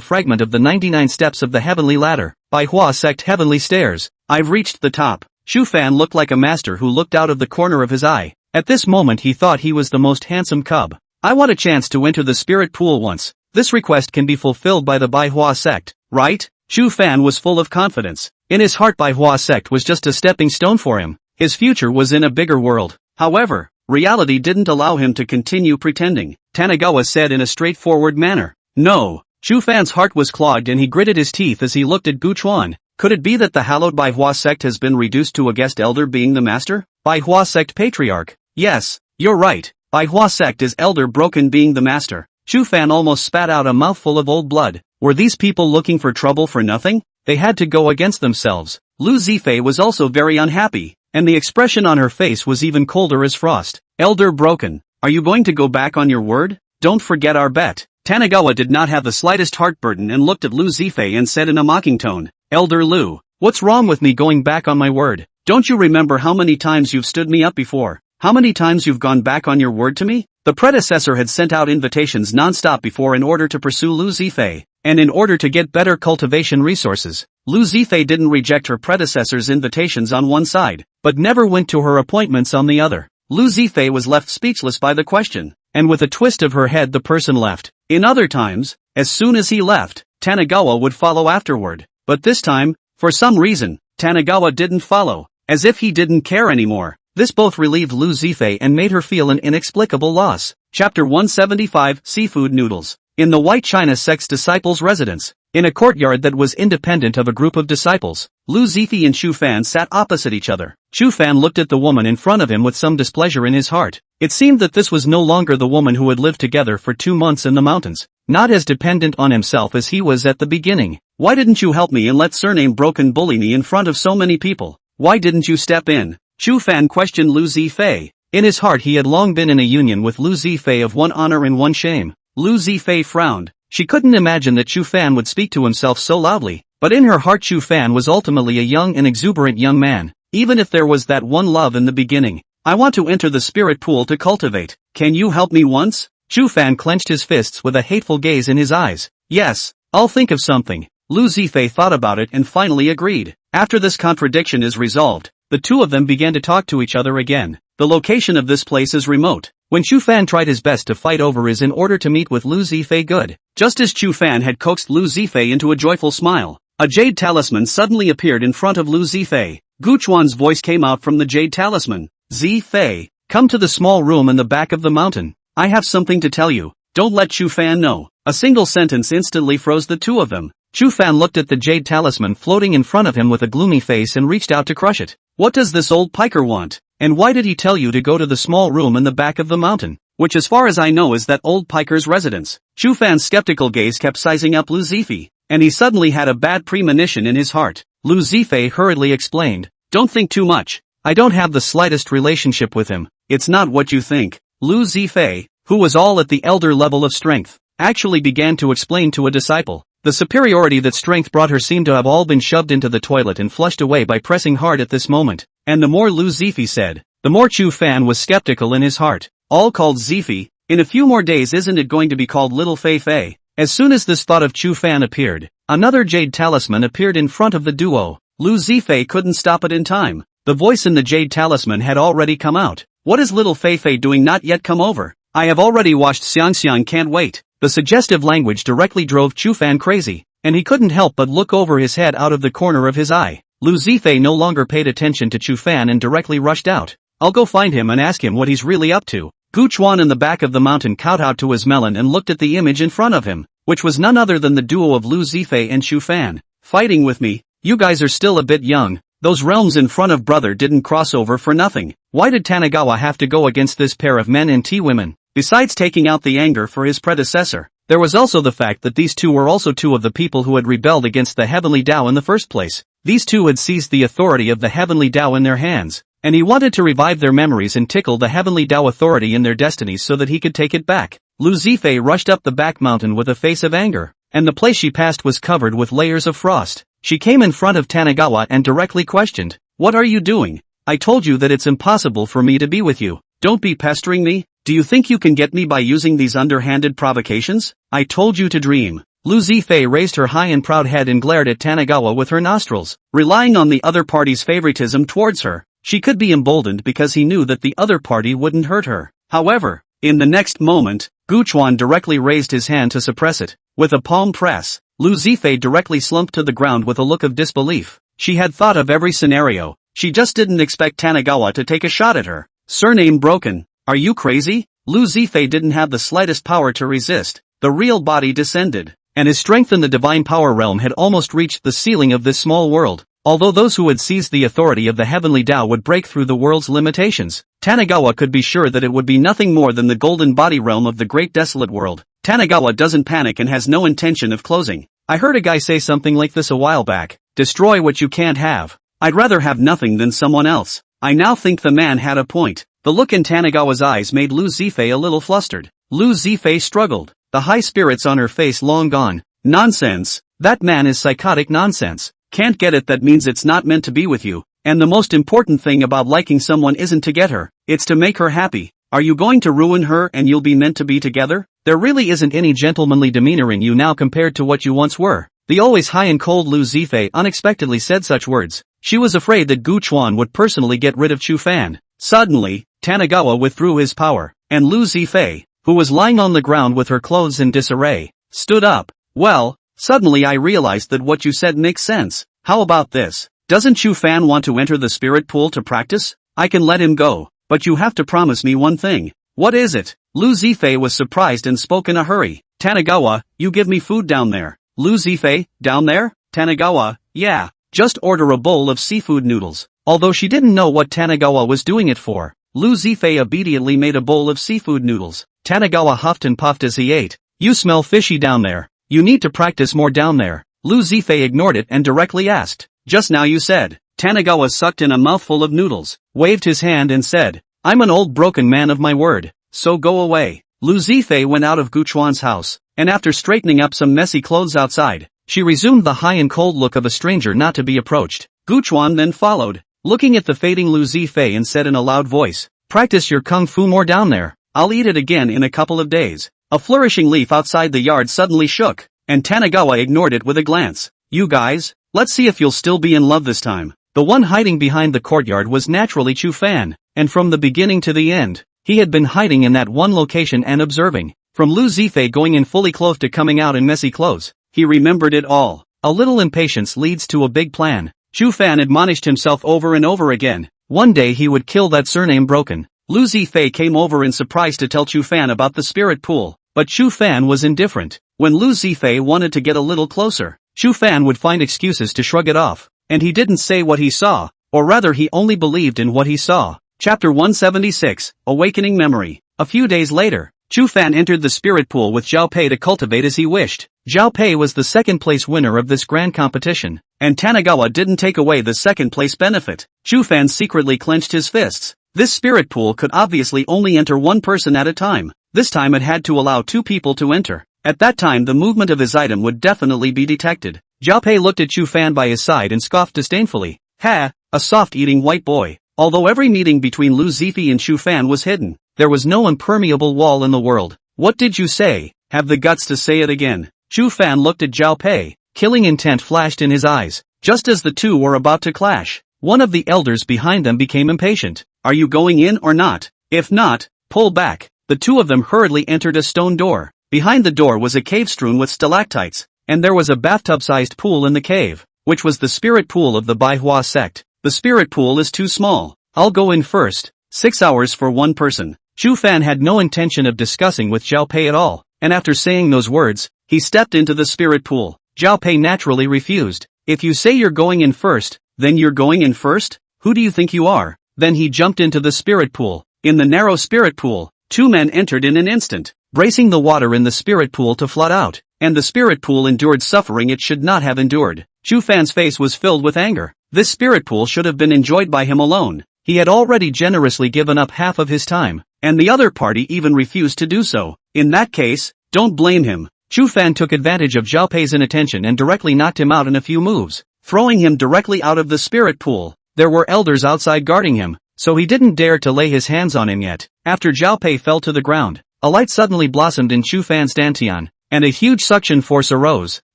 fragment of the 99 steps of the heavenly ladder. Manhwa sect heavenly stairs. I've reached the top. Chu Fan looked like a master who looked out of the corner of his eye. At this moment he thought he was the most handsome cub. I want a chance to enter the spirit pool once. This request can be fulfilled by the Manhwa sect, right? Chu Fan was full of confidence. In his heart Manhwa sect was just a stepping stone for him. His future was in a bigger world. However, reality didn't allow him to continue pretending. Tanagawa said in a straightforward manner. No. Chu Fan's heart was clogged and he gritted his teeth as he looked at Gu Chuan. Could it be that the hallowed Manhwa sect has been reduced to a guest elder being the master? Manhwa sect patriarch. Yes, you're right. Manhwa sect is Elder Broken being the master. Chu Fan almost spat out a mouthful of old blood. Were these people looking for trouble for nothing? They had to go against themselves. Lu Zifei was also very unhappy, and the expression on her face was even colder as frost. Elder Broken, are you going to go back on your word? Don't forget our bet. Tanagawa did not have the slightest heartburden and looked at Lu Zifei and said in a mocking tone, Elder Lu, what's wrong with me going back on my word? Don't you remember how many times you've stood me up before? How many times you've gone back on your word to me? The predecessor had sent out invitations non-stop before in order to pursue Lu Zifei, and in order to get better cultivation resources. Lu Zifei didn't reject her predecessor's invitations on one side, but never went to her appointments on the other. Lu Zifei was left speechless by the question, and with a twist of her head the person left. In other times, as soon as he left, Tanagawa would follow afterward. But this time, for some reason, Tanagawa didn't follow, as if he didn't care anymore. This both relieved Lu Zifei and made her feel an inexplicable loss. Chapter 175 Seafood Noodles. In the White China sect's disciples' residence, in a courtyard that was independent of a group of disciples, Lu Zifei and Chu Fan sat opposite each other. Chu Fan looked at the woman in front of him with some displeasure in his heart. It seemed that this was no longer the woman who had lived together for 2 months in the mountains, not as dependent on himself as he was at the beginning. Why didn't you help me and let Surname Broken bully me in front of so many people? Why didn't you step in? Chu Fan questioned Lu Zifei. In his heart he had long been in a union with Lu Zifei of one honor and one shame. Lu Zifei frowned. She couldn't imagine that Chu Fan would speak to himself so loudly, but in her heart Chu Fan was ultimately a young and exuberant young man, even if there was that one love in the beginning. I want to enter the spirit pool to cultivate. Can you help me once? Chu Fan clenched his fists with a hateful gaze in his eyes. Yes, I'll think of something. Lu Zifei thought about it and finally agreed. After this contradiction is resolved, the two of them began to talk to each other again. The location of this place is remote. When Chu Fan tried his best to fight over is in order to meet with Lu Zifei good. Just as Chu Fan had coaxed Lu Zifei into a joyful smile, a jade talisman suddenly appeared in front of Lu Zifei. Gu Chuan's voice came out from the jade talisman. Zifei, come to the small room in the back of the mountain. I have something to tell you. Don't let Chu Fan know. A single sentence instantly froze the two of them. Chu Fan looked at the jade talisman floating in front of him with a gloomy face and reached out to crush it. What does this old piker want? And why did he tell you to go to the small room in the back of the mountain, which as far as I know is that old piker's residence? Chu Fan's skeptical gaze kept sizing up Lu Zifei, and he suddenly had a bad premonition in his heart. Lu Zifei hurriedly explained, don't think too much. I don't have the slightest relationship with him. It's not what you think. Lu Zifei, who was all at the elder level of strength, actually began to explain to a disciple. The superiority that strength brought her seemed to have all been shoved into the toilet and flushed away by pressing hard at this moment. And the more Lu Zifei said, the more Chu Fan was skeptical in his heart. All called Zifei, in a few more days isn't it going to be called Little Fei Fei? As soon as this thought of Chu Fan appeared, another jade talisman appeared in front of the duo. Lu Zifei couldn't stop it in time. The voice in the jade talisman had already come out. What is Little Fei Fei doing not yet come over? I have already watched Xiang Xiang can't wait. The suggestive language directly drove Chu Fan crazy. and he couldn't help but look over his head out of the corner of his eye. Lu Zifei no longer paid attention to Chu Fan and directly rushed out. I'll go find him and ask him what he's really up to. Gu Chuan in the back of the mountain kowtowed to his melon and looked at the image in front of him, which was none other than the duo of Lu Zifei and Chu Fan. Fighting with me? You guys are still a bit young. Those realms in front of brother didn't cross over for nothing. Why did Tanigawa have to go against this pair of men and T-women? Besides taking out the anger for his predecessor, there was also the fact that these two were also two of the people who had rebelled against the Heavenly Tao in the first place. These two had seized the authority of the Heavenly Tao in their hands, and he wanted to revive their memories and tickle the Heavenly Tao authority in their destinies so that he could take it back. Lu Zifei rushed up the back mountain with a face of anger, and the place she passed was covered with layers of frost. She came in front of Tanigawa and directly questioned, "What are you doing? I told you that it's impossible for me to be with you. Don't be pestering me. Do you think you can get me by using these underhanded provocations? I told you to dream." Lu Zifei raised her high and proud head and glared at Tanigawa with her nostrils. Relying on the other party's favoritism towards her, she could be emboldened because he knew that the other party wouldn't hurt her. However, in the next moment, Gu Chuan directly raised his hand to suppress it. With a palm press, Lu Zifei directly slumped to the ground with a look of disbelief. She had thought of every scenario, she just didn't expect Tanigawa to take a shot at her. Surname broken. Are you crazy? Lu Zifei didn't have the slightest power to resist. The real body descended, and his strength in the divine power realm had almost reached the ceiling of this small world. Although those who had seized the authority of the Heavenly Tao would break through the world's limitations, Tanigawa could be sure that it would be nothing more than the golden body realm of the great desolate world. Tanigawa doesn't panic and has no intention of closing. I heard a guy say something like this a while back. Destroy what you can't have. I'd rather have nothing than someone else. I now think the man had a point. The look in Tanigawa's eyes made Lu Zifei a little flustered. Lu Zifei struggled, the high spirits on her face long gone. Nonsense. That man is psychotic nonsense. Can't get it, that means it's not meant to be with you. And the most important thing about liking someone isn't to get her, it's to make her happy. Are you going to ruin her and you'll be meant to be together? There really isn't any gentlemanly demeanor in you now compared to what you once were. The always high and cold Lu Zifei unexpectedly said such words. She was afraid that Gu Chuan would personally get rid of Chu Fan. Suddenly, Tanigawa withdrew his power, and Lu Zifei, who was lying on the ground with her clothes in disarray, stood up. Well, suddenly I realized that what you said makes sense. How about this? Doesn't Chu Fan want to enter the spirit pool to practice? I can let him go, but you have to promise me one thing. What is it? Lu Zifei was surprised and spoke in a hurry. Tanigawa, you give me food down there. Lu Zifei, down there? Tanigawa, yeah, just order a bowl of seafood noodles. Although she didn't know what Tanigawa was doing it for, Lu Zifei obediently made a bowl of seafood noodles. Tanigawa huffed and puffed as he ate. You smell fishy down there. You need to practice more down there. Lu Zifei ignored it and directly asked. Just now you said. Tanigawa sucked in a mouthful of noodles, waved his hand and said, I'm an old broken man of my word, so go away. Lu Zifei went out of Gu Chuan's house, and after straightening up some messy clothes outside, she resumed the high and cold look of a stranger not to be approached. Gu Chuan then followed, looking at the fading Lu Zifei, and said in a loud voice, practice your kung fu more down there. I'll eat it again in a couple of days. A flourishing leaf outside the yard suddenly shook, and Tanigawa ignored it with a glance. You guys, let's see if you'll still be in love this time. The one hiding behind the courtyard was naturally Chu Fan, and from the beginning to the end, he had been hiding in that one location and observing. From Lu Zifei going in fully clothed to coming out in messy clothes, he remembered it all. A little impatience leads to a big plan. Chu Fan admonished himself over and over again. One day he would kill that surname broken. Lu Zifei came over in surprise to tell Chu Fan about the spirit pool, but Chu Fan was indifferent. When Lu Zifei wanted to get a little closer, Chu Fan would find excuses to shrug it off, and he didn't say what he saw, or rather he only believed in what he saw. Chapter 176, Awakening Memory. A few days later, Chu Fan entered the spirit pool with Zhao Pei to cultivate as he wished. Zhao Pei was the second place winner of this grand competition, and Tanigawa didn't take away the second place benefit. Chu Fan secretly clenched his fists. This spirit pool could obviously only enter one person at a time. This time it had to allow two people to enter. At that time the movement of his item would definitely be detected. Zhao Pei looked at Chu Fan by his side and scoffed disdainfully. Ha, a soft-eating white boy. Although every meeting between Lu Zifei and Chu Fan was hidden, there was no impermeable wall in the world. What did you say? Have the guts to say it again. Chu Fan looked at Zhao Pei. Killing intent flashed in his eyes. Just as the two were about to clash, one of the elders behind them became impatient. Are you going in or not? If not, pull back. The two of them hurriedly entered a stone door. Behind the door was a cave strewn with stalactites. and there was a bathtub-sized pool in the cave, which was the spirit pool of the manhwa sect. The spirit pool is too small. I'll go in first. 6 hours for one person. Chu Fan had no intention of discussing with Zhao Pei at all, and after saying those words, he stepped into the spirit pool. Zhao Pei naturally refused. If you say you're going in first, then you're going in first? Who do you think you are? Then he jumped into the spirit pool. In the narrow spirit pool, 2 men entered in an instant, bracing the water in the spirit pool to flood out, and the spirit pool endured suffering it should not have endured. Chu Fan's face was filled with anger. This spirit pool should have been enjoyed by him alone. He had already generously given up half of his time, and the other party even refused to do so. In that case, don't blame him. Chu Fan took advantage of Zhao Pei's inattention and directly knocked him out in a few moves, throwing him directly out of the spirit pool. There were elders outside guarding him, so he didn't dare to lay his hands on him yet. After Zhao Pei fell to the ground, a light suddenly blossomed in Chu Fan's dantian, and a huge suction force arose,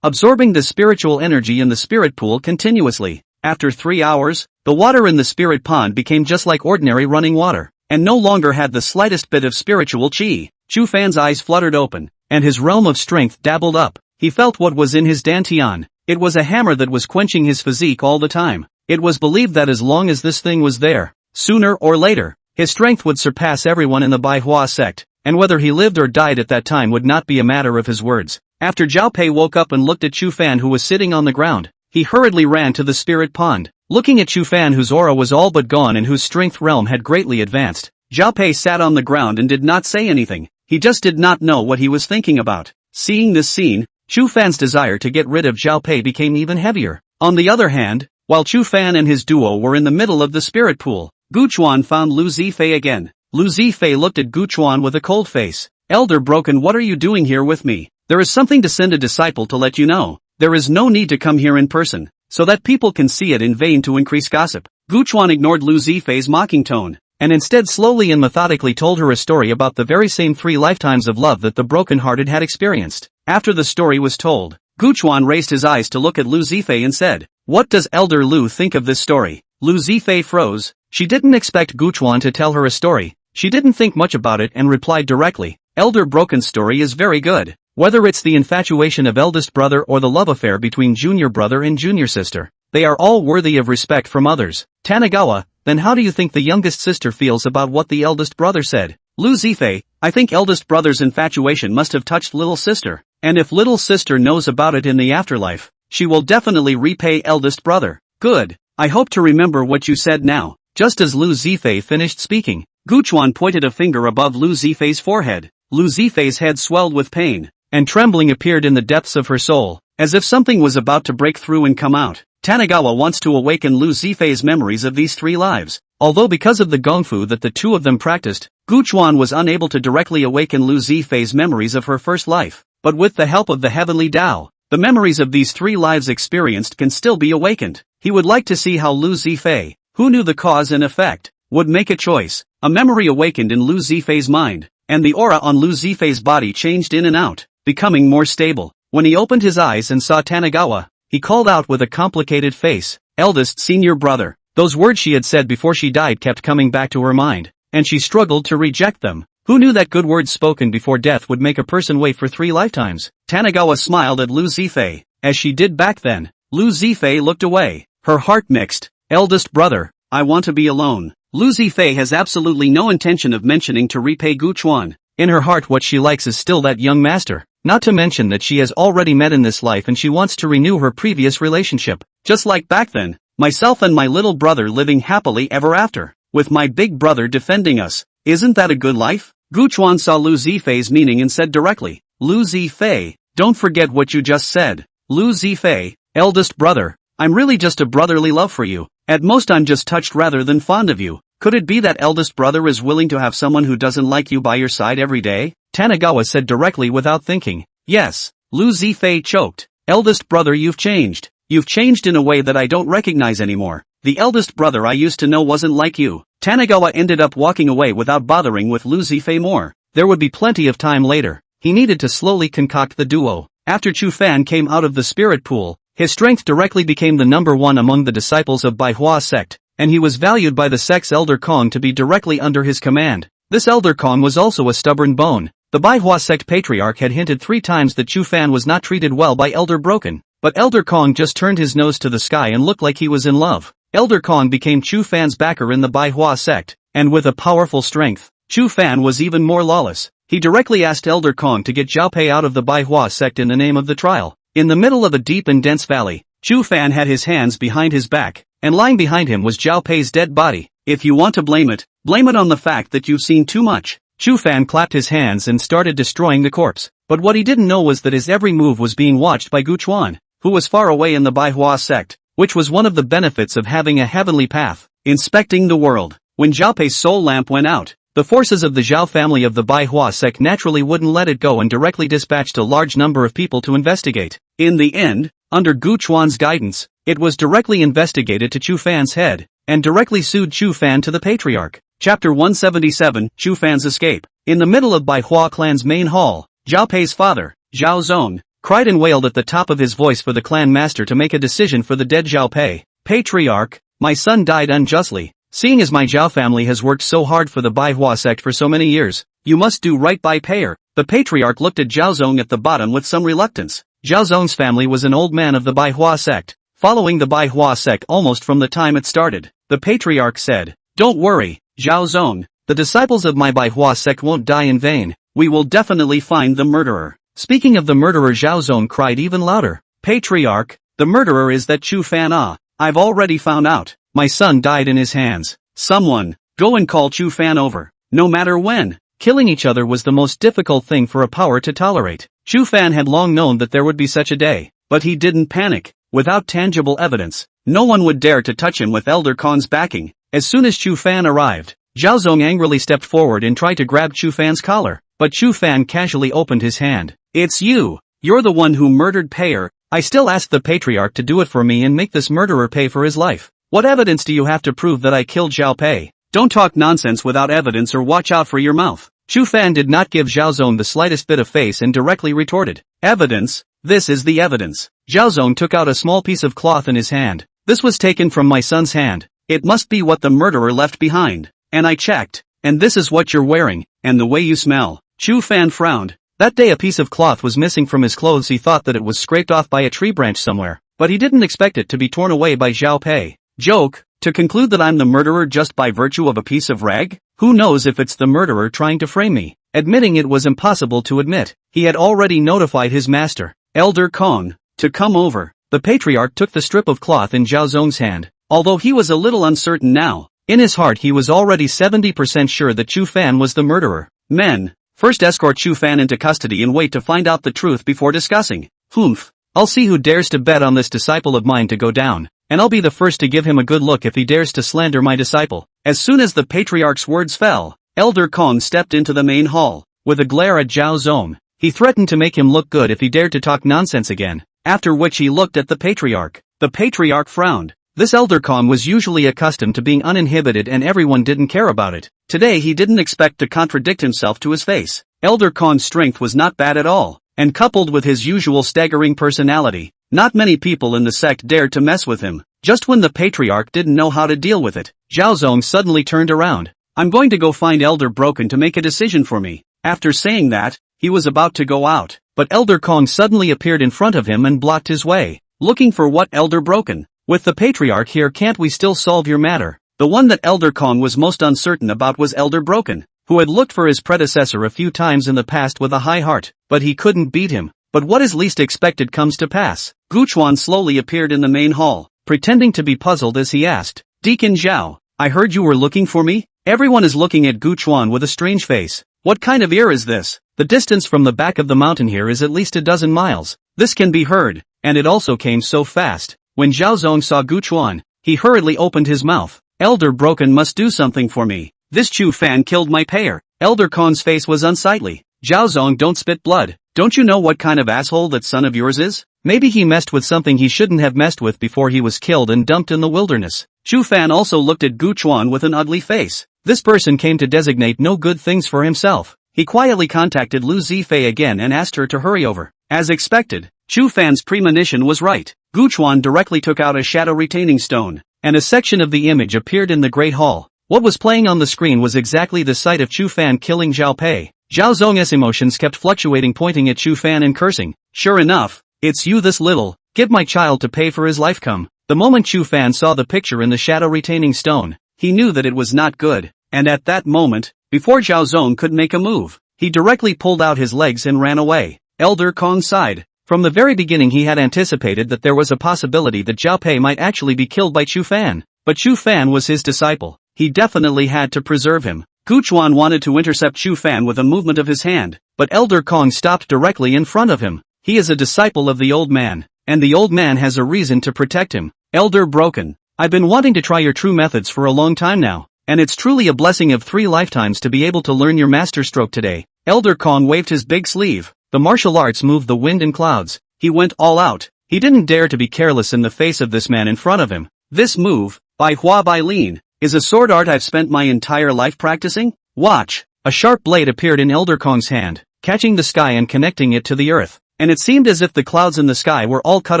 absorbing the spiritual energy in the spirit pool continuously. After 3 hours, the water in the spirit pond became just like ordinary running water, and no longer had the slightest bit of spiritual chi. Chu Fan's eyes fluttered open, and his realm of strength dabbled up. He felt what was in his dantian. It was a hammer that was quenching his physique all the time. It was believed that as long as this thing was there, sooner or later, his strength would surpass everyone in the manhwa sect, and whether he lived or died at that time would not be a matter of his words. After Zhao Pei woke up and looked at Chu Fan who was sitting on the ground, he hurriedly ran to the spirit pond. Looking at Chu Fan whose aura was all but gone and whose strength realm had greatly advanced, Zhao Pei sat on the ground and did not say anything. He just did not know what he was thinking about. Seeing this scene, Chu Fan's desire to get rid of Zhao Pei became even heavier. On the other hand, while Chu Fan and his duo were in the middle of the spirit pool, Gu Chuan found Lu Zifei again. Lu Zifei looked at Gu Chuan with a cold face. Elder Broken, what are you doing here with me? There is something to send a disciple to let you know. There is no need to come here in person, so that people can see it in vain to increase gossip. Gu Chuan ignored Lu Zifei's mocking tone, and instead slowly and methodically told her a story about the very same 3 lifetimes of love that the broken-hearted had experienced. After the story was told, Gu Chuan raised his eyes to look at Lu Zifei and said, "What does Elder Lu think of this story?" Lu Zifei froze. She didn't expect Gu Chuan to tell her a story. She didn't think much about it and replied directly, "Elder Broken's story is very good. Whether it's the infatuation of eldest brother or the love affair between junior brother and junior sister, they are all worthy of respect from others." Tanagawa, then how do you think the youngest sister feels about what the eldest brother said? Lu Zifei, I think eldest brother's infatuation must have touched little sister, and if little sister knows about it in the afterlife, she will definitely repay eldest brother. Good. I hope to remember what you said now. Just as Lu Zifei finished speaking, Gu Chuan pointed a finger above Lu Zifei's forehead. Lu Zifei's head swelled with pain, and trembling appeared in the depths of her soul, as if something was about to break through and come out. Tanagawa wants to awaken Lu Zifei's memories of these 3 lives. Although because of the gongfu that the two of them practiced, Gu Chuan was unable to directly awaken Lu Zifei's memories of her first life, but with the help of the heavenly Tao, the memories of these 3 lives experienced can still be awakened. He would like to see how Lu Zifei, who knew the cause and effect, would make a choice. A memory awakened in Lu Zifei's mind, and the aura on Lu Zifei's body changed in and out, becoming more stable. When he opened his eyes and saw Tanagawa, he called out with a complicated face, "Eldest senior brother." Those words she had said before she died kept coming back to her mind, and she struggled to reject them. Who knew that good words spoken before death would make a person wait for 3 lifetimes? Tanagawa smiled at Lu Zifei, as she did back then. Lu Zifei looked away, her heart mixed. Eldest brother, I want to be alone. Lu Zifei has absolutely no intention of mentioning to repay Gu Chuan. In her heart what she likes is still that young master, not to mention that she has already met in this life and she wants to renew her previous relationship. Just like back then, myself and my little brother living happily ever after, with my big brother defending us. Isn't that a good life? Gu Chuan saw Lu Zifei's meaning and said directly, Lu Zifei, don't forget what you just said. Lu Zifei, eldest brother, I'm really just a brotherly love for you. At most I'm just touched rather than fond of you. Could it be that eldest brother is willing to have someone who doesn't like you by your side every day? Tanagawa said directly without thinking. Yes. Lu Zifei choked. Eldest brother, you've changed. You've changed in a way that I don't recognize anymore. The eldest brother I used to know wasn't like you. Tanagawa ended up walking away without bothering with Lu Zifei more. There would be plenty of time later. He needed to slowly concoct the duo. After Chu Fan came out of the spirit pool, his strength directly became the number 1 among the disciples of manhwa sect, and he was valued by the sect's elder Kong to be directly under his command. This elder Kong was also a stubborn bone, The manhwa sect patriarch had hinted 3 times that Chu Fan was not treated well by Elder Broken, but Elder Kong just turned his nose to the sky and looked like he was in love. Elder Kong became Chu Fan's backer in the manhwa sect, and with a powerful strength, Chu Fan was even more lawless. He directly asked Elder Kong to get Zhao Pei out of the manhwa sect in the name of the trial. In the middle of a deep and dense valley, Chu Fan had his hands behind his back, and lying behind him was Zhao Pei's dead body. If you want to blame it on the fact that you've seen too much. Chu Fan clapped his hands and started destroying the corpse, but what he didn't know was that his every move was being watched by Gu Chuan, who was far away in the manhwa sect, which was one of the benefits of having a heavenly path, inspecting the world. When Zhao Pei's soul lamp went out, the forces of the Zhao family of the manhwa sect naturally wouldn't let it go and directly dispatched a large number of people to investigate. In the end, under Gu Chuan's guidance, it was directly investigated to Chu Fan's head, and directly sued Chu Fan to the patriarch. Chapter 177, Chu Fan's Escape. In the middle of manhwa clan's main hall, Zhao Pei's father, Zhao Zong, cried and wailed at the top of his voice for the clan master to make a decision for the dead Zhao Pei. Patriarch, my son died unjustly. Seeing as my Zhao family has worked so hard for the manhwa sect for so many years, you must do right by Pei. The patriarch looked at Zhao Zong at the bottom with some reluctance. Zhao Zong's family was an old man of the manhwa sect, following the manhwa sect almost from the time it started. The patriarch said, "Don't worry, Zhao Zong, the disciples of my manhwa sect won't die in vain. We will definitely find the murderer." Speaking of the murderer, Zhao Zong cried even louder. "Patriarch, the murderer is that Chu Fan. I've already found out. My son died in his hands. Someone, go and call Chu Fan over." No matter when, killing each other was the most difficult thing for a power to tolerate. Chu Fan had long known that there would be such a day, but he didn't panic. Without tangible evidence, no one would dare to touch him with Elder Kong's backing. As soon as Chu Fan arrived, Zhao Zong angrily stepped forward and tried to grab Chu Fan's collar, but Chu Fan casually opened his hand. "It's you. You're the one who murdered Pei. I still ask the patriarch to do it for me and make this murderer pay for his life. What evidence do you have to prove that I killed Zhao Pei? Don't talk nonsense without evidence or watch out for your mouth." Chu Fan did not give Zhao Zong the slightest bit of face and directly retorted, "Evidence? This is the evidence." Zhao Zong took out a small piece of cloth in his hand. "This was taken from my son's hand. It must be what the murderer left behind. And I checked. And this is what you're wearing, and the way you smell." Chu Fan frowned. That day a piece of cloth was missing from his clothes. He thought that it was scraped off by a tree branch somewhere, but he didn't expect it to be torn away by Zhao Pei. Joke, to conclude that I'm the murderer just by virtue of a piece of rag? Who knows if it's the murderer trying to frame me? Admitting it was impossible to admit, he had already notified his master, Elder Kong, to come over. The patriarch took the strip of cloth in Zhao Zong's hand. Although he was a little uncertain now, in his heart he was already 70% sure that Chu Fan was the murderer. "Men, first escort Chu Fan into custody and wait to find out the truth before discussing." "Humph, I'll see who dares to bet on this disciple of mine to go down, and I'll be the first to give him a good look if he dares to slander my disciple." As soon as the patriarch's words fell, Elder Kong stepped into the main hall. With a glare at Zhao Zong, he threatened to make him look good if he dared to talk nonsense again, after which he looked at the patriarch. The patriarch frowned. This Elder Kong was usually accustomed to being uninhibited and everyone didn't care about it. Today he didn't expect to contradict himself to his face. Elder Kong's strength was not bad at all, and coupled with his usual staggering personality, not many people in the sect dared to mess with him. Just when the patriarch didn't know how to deal with it, Zhao Zong suddenly turned around. "I'm going to go find Elder Broken to make a decision for me." After saying that, he was about to go out, but Elder Kong suddenly appeared in front of him and blocked his way. "Looking for what, Elder Broken? With the patriarch here, can't we still solve your matter?" The one that Elder Kong was most uncertain about was Elder Broken, who had looked for his predecessor a few times in the past with a high heart, but he couldn't beat him. But what is least expected comes to pass. Gu Chuan slowly appeared in the main hall, pretending to be puzzled as he asked, "Deacon Zhao, I heard you were looking for me?" Everyone is looking at Gu Chuan with a strange face. What kind of ear is this? The distance from the back of the mountain here is at least a dozen miles. This can be heard, and it also came so fast. When Zhao Zong saw Gu Chuan, he hurriedly opened his mouth. "Elder Broken must do something for me. This Chu Fan killed my payer." Elder Kong's face was unsightly. "Zhao Zong, don't spit blood. Don't you know what kind of asshole that son of yours is? Maybe he messed with something he shouldn't have messed with before he was killed and dumped in the wilderness." Chu Fan also looked at Gu Chuan with an ugly face. This person came to designate no good things for himself. He quietly contacted Lu Zifei again and asked her to hurry over. As expected, Chu Fan's premonition was right. Gu Chuan directly took out a shadow retaining stone, and a section of the image appeared in the Great Hall. What was playing on the screen was exactly the sight of Chu Fan killing Zhao Pei. Zhao Zong's emotions kept fluctuating, pointing at Chu Fan and cursing. Sure enough, it's you, this little, give my child to pay for his life come. The moment Chu Fan saw the picture in the shadow retaining stone, he knew that it was not good, and at that moment, before Zhao Zong could make a move, he directly pulled out his legs and ran away. Elder Kong sighed. From the very beginning he had anticipated that there was a possibility that Zhao Pei might actually be killed by Chu Fan, but Chu Fan was his disciple. He definitely had to preserve him. Gu Chuan wanted to intercept Chu Fan with a movement of his hand, but Elder Kong stopped directly in front of him. He is a disciple of the old man, and the old man has a reason to protect him. Elder Broken, I've been wanting to try your true methods for a long time now, and it's truly a blessing of 3 lifetimes to be able to learn your master stroke today. Elder Kong waved his big sleeve. The martial arts moved the wind and clouds. He went all out. He didn't dare to be careless in the face of this man in front of him. This move, by Hua Bai Lin, is a sword art I've spent my entire life practicing. Watch. A sharp blade appeared in Elder Kong's hand, catching the sky and connecting it to the earth, and it seemed as if the clouds in the sky were all cut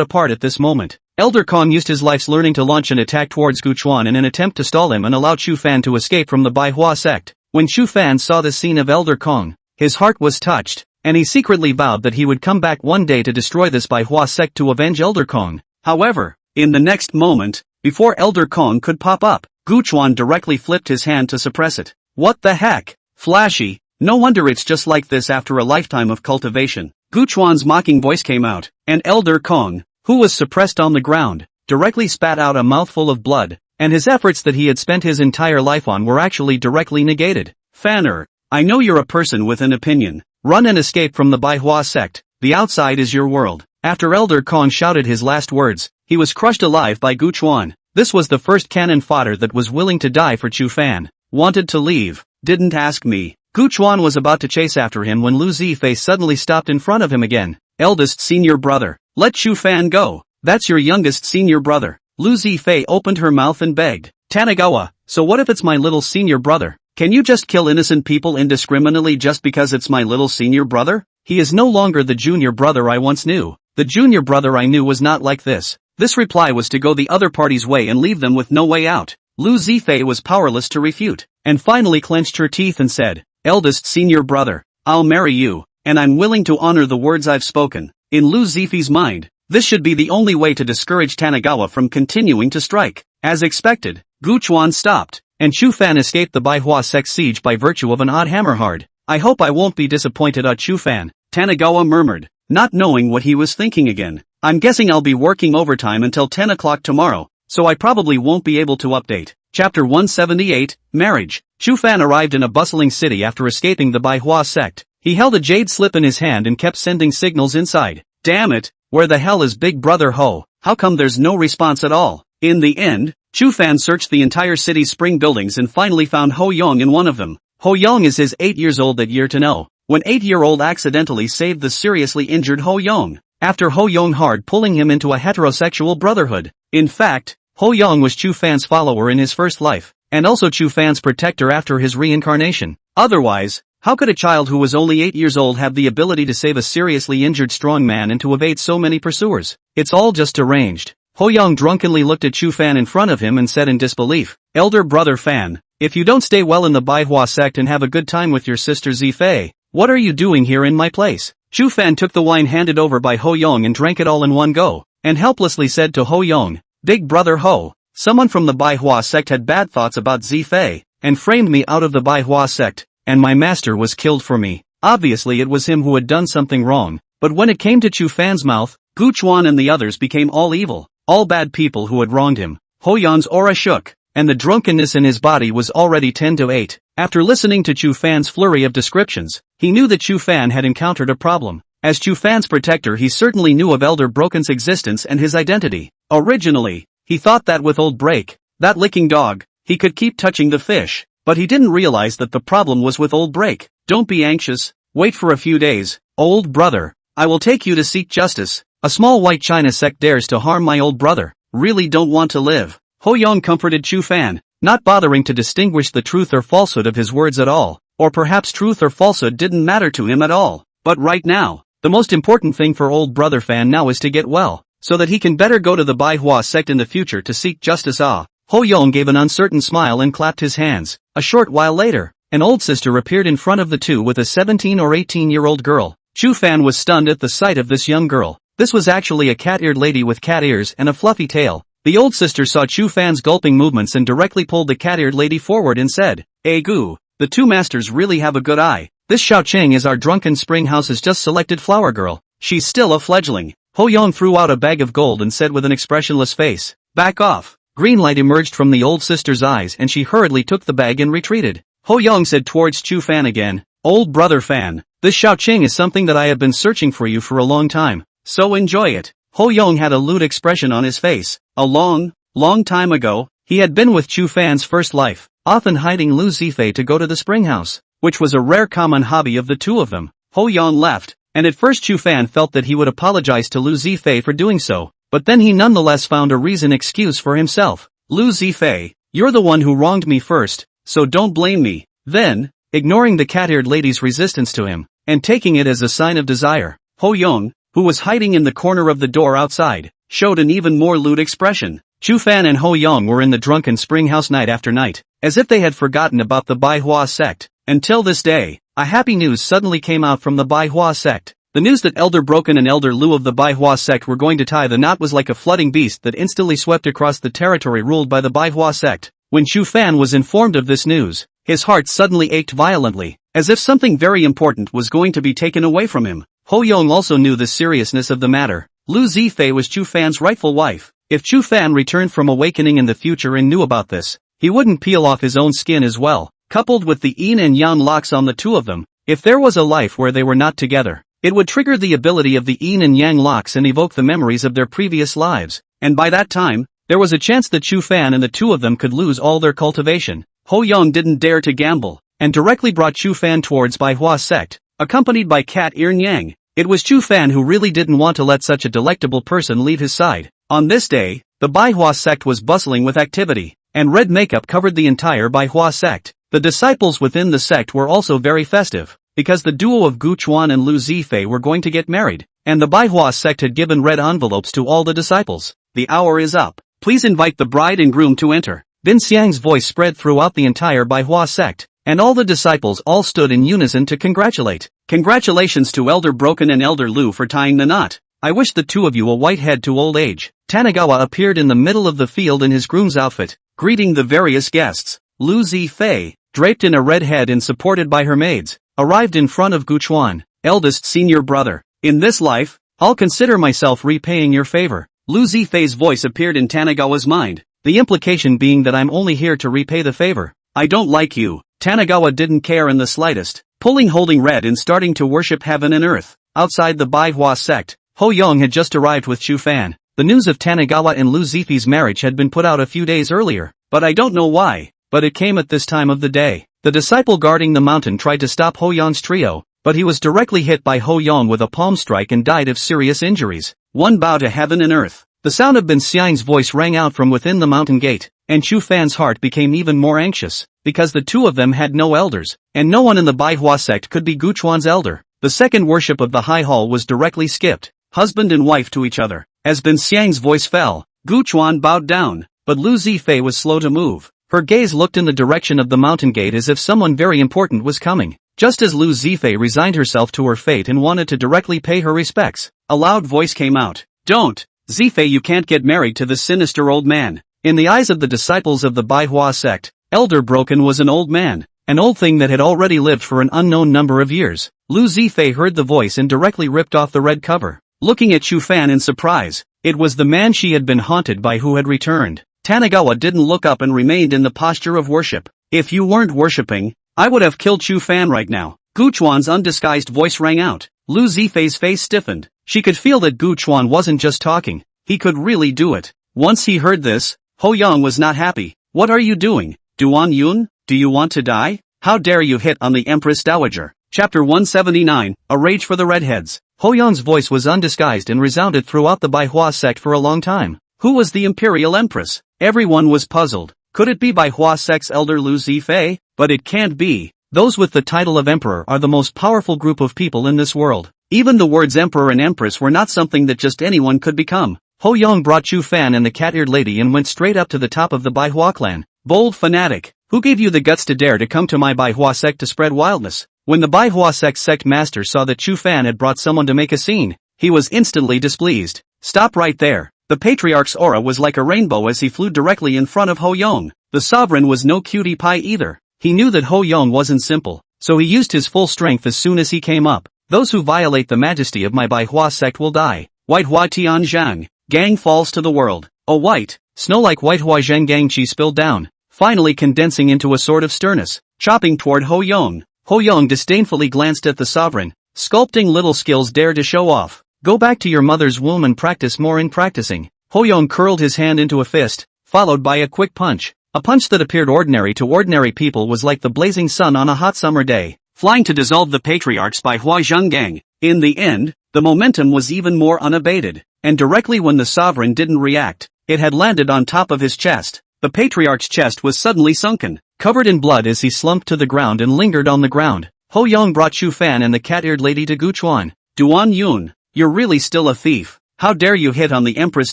apart at this moment. Elder Kong used his life's learning to launch an attack towards Gu Chuan in an attempt to stall him and allow Chu Fan to escape from the Bai Hua sect. When Chu Fan saw the scene of Elder Kong, his heart was touched, and he secretly vowed that he would come back one day to destroy this Bai Hua sect to avenge Elder Kong. However, in the next moment, before Elder Kong could pop up, Gu Chuan directly flipped his hand to suppress it. What the heck? Flashy. No wonder it's just like this after a lifetime of cultivation. Gu Chuan's mocking voice came out, and Elder Kong, who was suppressed on the ground, directly spat out a mouthful of blood, and his efforts that he had spent his entire life on were actually directly negated. Fanner, I know you're a person with an opinion. Run and escape from the Bai Hua sect. The outside is your world. After Elder Kong shouted his last words, he was crushed alive by Gu Chuan. This was the first cannon fodder that was willing to die for Chu Fan. Wanted to leave. Didn't ask me. Gu Chuan was about to chase after him when Lu Zifei suddenly stopped in front of him again. Eldest senior brother, let Chu Fan go. That's your youngest senior brother. Lu Zifei opened her mouth and begged. Tanagawa, so what if it's my little senior brother? Can you just kill innocent people indiscriminately just because it's my little senior brother? He is no longer the junior brother I once knew. The junior brother I knew was not like this. This reply was to go the other party's way and leave them with no way out. Lu Zifei was powerless to refute, and finally clenched her teeth and said, Eldest senior brother, I'll marry you, and I'm willing to honor the words I've spoken. In Lu Zifei's mind, this should be the only way to discourage Tanagawa from continuing to strike. As expected, Gu Chuan stopped, and Chu Fan escaped the Bai Hua sect siege by virtue of an odd hammer hard. I hope I won't be disappointed at Chu Fan, Tanagawa murmured, not knowing what he was thinking again. I'm guessing I'll be working overtime until 10 o'clock tomorrow, so I probably won't be able to update. Chapter 178, Marriage. Chu Fan arrived in a bustling city after escaping the Bai Hua sect. He held a jade slip in his hand and kept sending signals inside. Damn it, where the hell is Big Brother Ho? How come there's no response at all? In the end, Chu Fan searched the entire city's spring buildings and finally found Ho Yong in one of them. Ho Yong is his 8 years old that year to know, when 8-year-old accidentally saved the seriously injured Ho Yong, after Ho Yong hard pulling him into a heterosexual brotherhood. In fact, Ho Yong was Chu Fan's follower in his first life, and also Chu Fan's protector after his reincarnation. Otherwise, how could a child who was only 8 years old have the ability to save a seriously injured strong man and to evade so many pursuers? It's all just arranged. Ho Yong drunkenly looked at Chu Fan in front of him and said in disbelief, Elder brother Fan, if you don't stay well in the Bai Hua sect and have a good time with your sister Zifei, what are you doing here in my place? Chu Fan took the wine handed over by Ho Yong and drank it all in one go, and helplessly said to Ho Yong, Big brother Ho, someone from the Bai Hua sect had bad thoughts about Zifei, and framed me out of the Bai Hua sect, and my master was killed for me. Obviously it was him who had done something wrong, but when it came to Chu Fan's mouth, Gu Chuan and the others became all evil, all bad people who had wronged him. Ho Yong's aura shook, and the drunkenness in his body was already 10-8. After listening to Chu Fan's flurry of descriptions, he knew that Chu Fan had encountered a problem. As Chu Fan's protector he certainly knew of Elder Broken's existence and his identity. Originally, he thought that with Old Break, that licking dog, he could keep touching the fish, but he didn't realize that the problem was with Old Break. Don't be anxious, wait for a few days, old brother, I will take you to seek justice. A small white China sect dares to harm my old brother, really don't want to live. Ho Yong comforted Chu Fan, not bothering to distinguish the truth or falsehood of his words at all, or perhaps truth or falsehood didn't matter to him at all. But right now, the most important thing for old brother Fan now is to get well, so that he can better go to the Bai Hua sect in the future to seek justice. Ho Yong gave an uncertain smile and clapped his hands. A short while later, an old sister appeared in front of the two with a 17 or 18-year-old girl. Chu Fan was stunned at the sight of this young girl. This was actually a cat-eared lady with cat ears and a fluffy tail. The old sister saw Chu Fan's gulping movements and directly pulled the cat-eared lady forward and said, "Hey goo, the two masters really have a good eye. This Xiaoqing is our drunken spring house's just selected flower girl. She's still a fledgling." Ho Yong threw out a bag of gold and said with an expressionless face, "Back off." Green light emerged from the old sister's eyes and she hurriedly took the bag and retreated. Ho Yong said towards Chu Fan again, "Old brother Fan, this Xiaoqing is something that I have been searching for you for a long time, so enjoy it." Ho Yong had a lewd expression on his face. A long time ago, he had been with Chu Fan's first life, often hiding Lu Zifei to go to the spring house, which was a rare common hobby of the two of them. Ho Yong left, and at first Chu Fan felt that he would apologize to Lu Zifei for doing so, but then he nonetheless found a excuse for himself. "Lu Zifei, you're the one who wronged me first, so don't blame me." Then, ignoring the cat-eared lady's resistance to him, and taking it as a sign of desire, Ho Yong, who was hiding in the corner of the door outside, showed an even more lewd expression. Chu Fan and Ho Yong were in the drunken spring house night after night, as if they had forgotten about the manhwa sect. Until this day, a happy news suddenly came out from the manhwa sect. The news that Elder Broken and Elder Lu of the manhwa sect were going to tie the knot was like a flooding beast that instantly swept across the territory ruled by the manhwa sect. When Chu Fan was informed of this news, his heart suddenly ached violently, as if something very important was going to be taken away from him. Ho Yong also knew the seriousness of the matter. Lu Zifei was Chu Fan's rightful wife. If Chu Fan returned from awakening in the future and knew about this, he wouldn't peel off his own skin as well. Coupled with the yin and yang locks on the two of them, if there was a life where they were not together, it would trigger the ability of the yin and yang locks and evoke the memories of their previous lives, and by that time, there was a chance that Chu Fan and the two of them could lose all their cultivation. Ho Yong didn't dare to gamble, and directly brought Chu Fan towards manhwa sect, accompanied by Cat Ear Yang. It was Chu Fan who really didn't want to let such a delectable person leave his side. On this day, the manhwa sect was bustling with activity, and red makeup covered the entire manhwa sect. The disciples within the sect were also very festive, because the duo of Gu Chuan and Lu Zifei were going to get married, and the manhwa sect had given red envelopes to all the disciples. "The hour is up. Please invite the bride and groom to enter." Bin Xiang's voice spread throughout the entire manhwa sect, and all the disciples all stood in unison to congratulate. "Congratulations to Elder Broken and Elder Lu for tying the knot. I wish the two of you a white head to old age." Tanagawa appeared in the middle of the field in his groom's outfit, greeting the various guests. Lu Zifei, draped in a red head and supported by her maids, arrived in front of Gu Chuan, eldest senior brother. "In this life, I'll consider myself repaying your favor." Lu Zifei's voice appeared in Tanagawa's mind, the implication being that I'm only here to repay the favor. "I don't like you." Tanagawa didn't care in the slightest, holding red and starting to worship heaven and earth. Outside the manhwa sect, Ho Yong had just arrived with Chu Fan. The news of Tanagawa and Lu Zifei's marriage had been put out a few days earlier, but I don't know why, but it came at this time of the day. The disciple guarding the mountain tried to stop Ho Yong's trio, but he was directly hit by Ho Yong with a palm strike and died of serious injuries. One bow to heaven and earth. The sound of Bin Xiang's voice rang out from within the mountain gate, and Chu Fan's heart became even more anxious, because the two of them had no elders, and no one in the manhwa sect could be Gu Chuan's elder. The second worship of the high hall was directly skipped, husband and wife to each other. As Bin Xiang's voice fell, Gu Chuan bowed down, but Lu Zifei was slow to move. Her gaze looked in the direction of the mountain gate as if someone very important was coming. Just as Lu Zifei resigned herself to her fate and wanted to directly pay her respects, a loud voice came out. "Don't, Zifei, you can't get married to this sinister old man." In the eyes of the disciples of the manhwa sect, Elder Broken was an old man, an old thing that had already lived for an unknown number of years. Lu Zifei heard the voice and directly ripped off the red cover. Looking at Chu Fan in surprise, it was the man she had been haunted by who had returned. Tanagawa didn't look up and remained in the posture of worship. "If you weren't worshipping, I would have killed Chu Fan right now." Gu Chuan's undisguised voice rang out. Lu Zifei's face stiffened. She could feel that Gu Chuan wasn't just talking, he could really do it. Once he heard this, Ho Yong was not happy. "What are you doing? Duan Yun, do you want to die? How dare you hit on the Empress Dowager?" Chapter 179, A Rage for the Redheads. Ho Yong's voice was undisguised and resounded throughout the manhwa sect for a long time. Who was the Imperial Empress? Everyone was puzzled. Could it be manhwa sect's elder Lu Zifei? But it can't be. Those with the title of Emperor are the most powerful group of people in this world. Even the words Emperor and Empress were not something that just anyone could become. Ho Yong brought Chu Fan and the cat-eared lady and went straight up to the top of the manhwa clan. "Bold fanatic, Who gave you the guts to dare to come to my manhwa sect to spread wildness? When the manhwa sect master saw that Chu Fan had brought someone to make a scene, he was instantly displeased. Stop right there. The patriarch's aura was like a rainbow as he flew directly in front of Ho Yong. The sovereign was no cutie pie either. He knew that Ho Yong wasn't simple, so he used his full strength as soon as he came up. Those who violate the majesty of my manhwa sect will die. White Hua Tian Zhang. Gang falls to the world. Oh white, snow-like white Hua Zheng Gang Chi spilled down, finally condensing into a sort of sternness, chopping toward Ho Yong. Ho Yong disdainfully glanced at the sovereign. Sculpting little skills dare to show off. Go back to your mother's womb and practice more in practicing. Ho Yong curled his hand into a fist, followed by a quick punch. A punch that appeared ordinary to ordinary people was like the blazing sun on a hot summer day, flying to dissolve the patriarchs by Hua Zhenggang. In the end, the momentum was even more unabated, and directly when the sovereign didn't react, it had landed on top of his chest. The patriarch's chest was suddenly sunken, covered in blood as he slumped to the ground and lingered on the ground. Ho Yong brought Chu Fan and the cat-eared lady to Guchuan. Duan Yun, you're really still a thief. How dare you hit on the Empress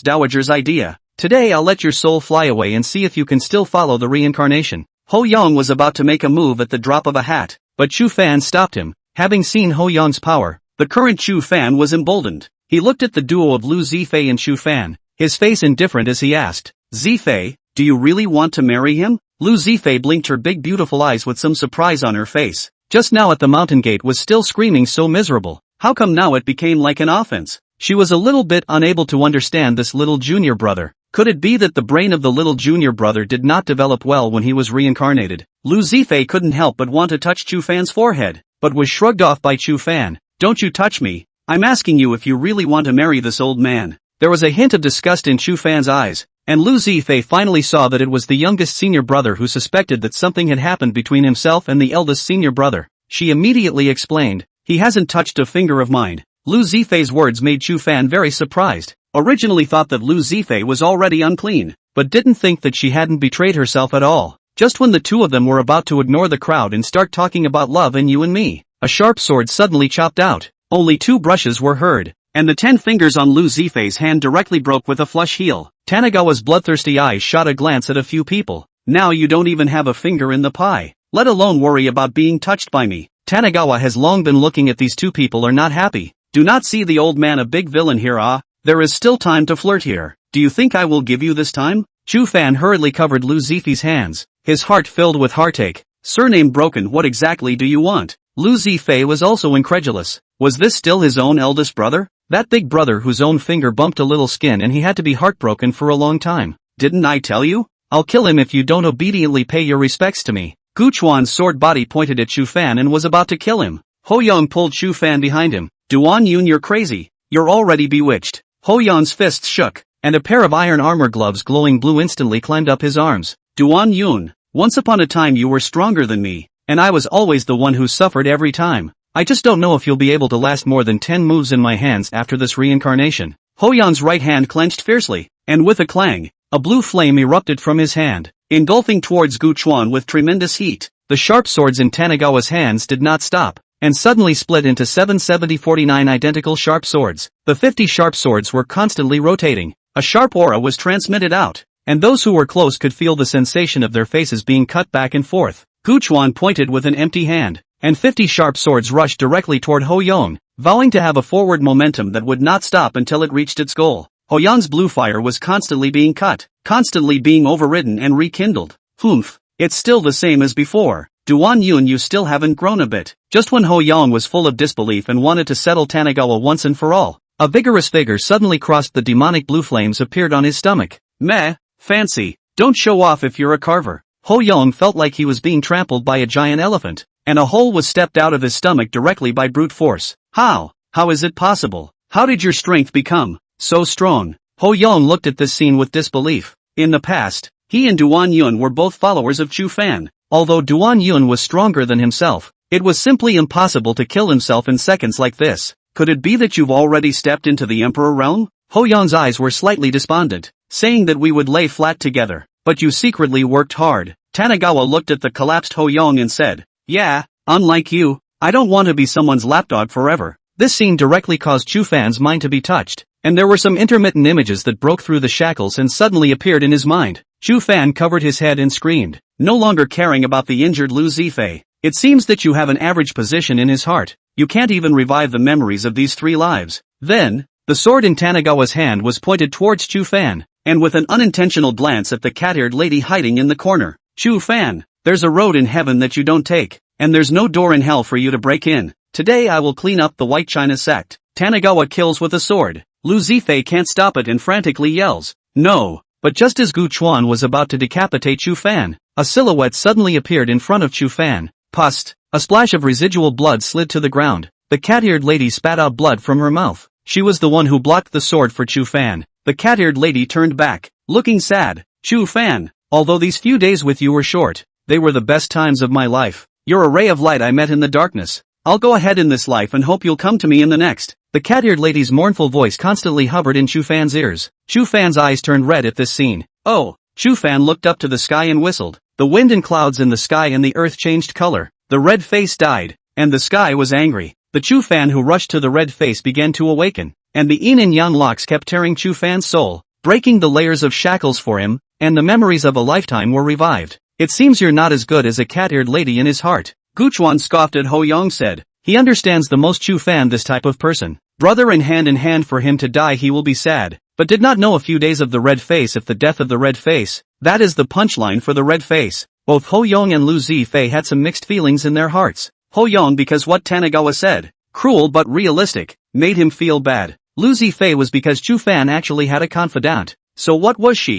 Dowager's idea? Today I'll let your soul fly away and see if you can still follow the reincarnation. Ho Yong was about to make a move at the drop of a hat, but Chu Fan stopped him. Having seen Ho Yong's power, the current Chu Fan was emboldened. He looked at the duo of Lu Zifei and Chu Fan, his face indifferent as he asked, Zifei, do you really want to marry him? Lu Zifei blinked her big beautiful eyes with some surprise on her face. Just now at the mountain gate was still screaming so miserable. How come now it became like an offense? She was a little bit unable to understand this little junior brother. Could it be that the brain of the little junior brother did not develop well when he was reincarnated? Lu Zifei couldn't help but want to touch Chu Fan's forehead, but was shrugged off by Chu Fan. Don't you touch me. I'm asking you if you really want to marry this old man. There was a hint of disgust in Chu Fan's eyes, and Lu Zifei finally saw that it was the youngest senior brother who suspected that something had happened between himself and the eldest senior brother. She immediately explained, he hasn't touched a finger of mine. Lu Zifei's words made Chu Fan very surprised. Originally thought that Lu Zifei was already unclean, but didn't think that she hadn't betrayed herself at all. Just when the two of them were about to ignore the crowd and start talking about love and you and me, a sharp sword suddenly chopped out. Only 2 brushes were heard, and the 10 fingers on Lu Zifei's hand directly broke with a flush heel. Tanagawa's bloodthirsty eyes shot a glance at a few people. Now you don't even have a finger in the pie, let alone worry about being touched by me. Tanagawa has long been looking at these 2 people are not happy. Do not see the old man a big villain here there is still time to flirt here. Do you think I will give you this time? Chu Fan hurriedly covered Lu Zifei's hands, his heart filled with heartache. Surname broken, what exactly do you want? Lu Zifei was also incredulous. Was this still his own eldest brother? That big brother whose own finger bumped a little skin and he had to be heartbroken for a long time. Didn't I tell you? I'll kill him if you don't obediently pay your respects to me. Guchuan's sword body pointed at Chu Fan and was about to kill him. Ho Yong pulled Chu Fan behind him. Duan Yun, you're crazy. You're already bewitched. Ho Yong's fists shook, and a pair of iron armor gloves glowing blue instantly climbed up his arms. Duan Yun, once upon a time you were stronger than me, and I was always the one who suffered every time. I just don't know if you'll be able to last more than 10 moves in my hands after this reincarnation. Ho Yong's right hand clenched fiercely, and with a clang, a blue flame erupted from his hand, engulfing towards Guchuan with tremendous heat. The sharp swords in Tanagawa's hands did not stop, and suddenly split into 749 identical sharp swords. The 50 sharp swords were constantly rotating. A sharp aura was transmitted out, and those who were close could feel the sensation of their faces being cut back and forth. Guchuan pointed with an empty hand, and 50 sharp swords rushed directly toward Ho Yong, vowing to have a forward momentum that would not stop until it reached its goal. Ho Yong's blue fire was constantly being cut, constantly being overridden and rekindled. Humph, it's still the same as before. Duan Yun, you still haven't grown a bit. Just when Ho Yong was full of disbelief and wanted to settle Tanagawa once and for all, a vigorous figure suddenly crossed the demonic blue flames appeared on his stomach. Meh, fancy, don't show off if you're a carver. Ho Yong felt like he was being trampled by a giant elephant, and a hole was stepped out of his stomach directly by brute force. How is it possible? How did your strength become so strong? Ho Yong looked at this scene with disbelief. In the past, he and Duan Yun were both followers of Chu Fan. Although Duan Yun was stronger than himself, it was simply impossible to kill himself in seconds like this. Could it be that you've already stepped into the Emperor realm? Ho Yong's eyes were slightly despondent, saying that we would lay flat together, but you secretly worked hard. Tanagawa looked at the collapsed Ho Yong and said, yeah, unlike you, I don't want to be someone's lapdog forever. This scene directly caused Chu Fan's mind to be touched, and there were some intermittent images that broke through the shackles and suddenly appeared in his mind. Chu Fan covered his head and screamed. no longer caring about the injured Lu Zifei. It seems that you have an average position in his heart. You can't even revive the memories of these 3 lives. Then, the sword in Tanagawa's hand was pointed towards Chu Fan, and with an unintentional glance at the cat-eared lady hiding in the corner. Chu Fan, there's a road in heaven that you don't take, and there's no door in hell for you to break in. Today I will clean up the White China sect. Tanagawa kills with a sword. Lu Zifei can't stop it and frantically yells, "No!" But just as Gu Chuan was about to decapitate Chu Fan, a silhouette suddenly appeared in front of Chu Fan. Pust! A splash of residual blood slid to the ground. The cat-eared lady spat out blood from her mouth. She was the one who blocked the sword for Chu Fan. The cat-eared lady turned back, looking sad. "Chu Fan, although these few days with you were short, they were the best times of my life. You're a ray of light I met in the darkness. I'll go ahead in this life and hope you'll come to me in the next." The cat-eared lady's mournful voice constantly hovered in Chu Fan's ears. Chu Fan's eyes turned red at this scene. "Oh!" Chu Fan looked up to the sky and whistled. The wind and clouds in the sky and the earth changed color. The red face died, and the sky was angry. The Chu Fan who rushed to the red face began to awaken, and the yin and yang locks kept tearing Chu Fan's soul, breaking the layers of shackles for him, and the memories of a lifetime were revived. "It seems you're not as good as a cat-eared lady in his heart." Gu Chuan scoffed at Ho Yong said. "He understands the most Chu Fan this type of person. Brother in hand for him to die he will be sad, but did not know a few days of the red face if the death of the red face." That is the punchline for the red face. Both Ho Yong and Lu Zifei had some mixed feelings in their hearts. Ho Yong because what Tanagawa said, cruel but realistic, made him feel bad. Lu Zifei was because Chu Fan actually had a confidant. So what was she?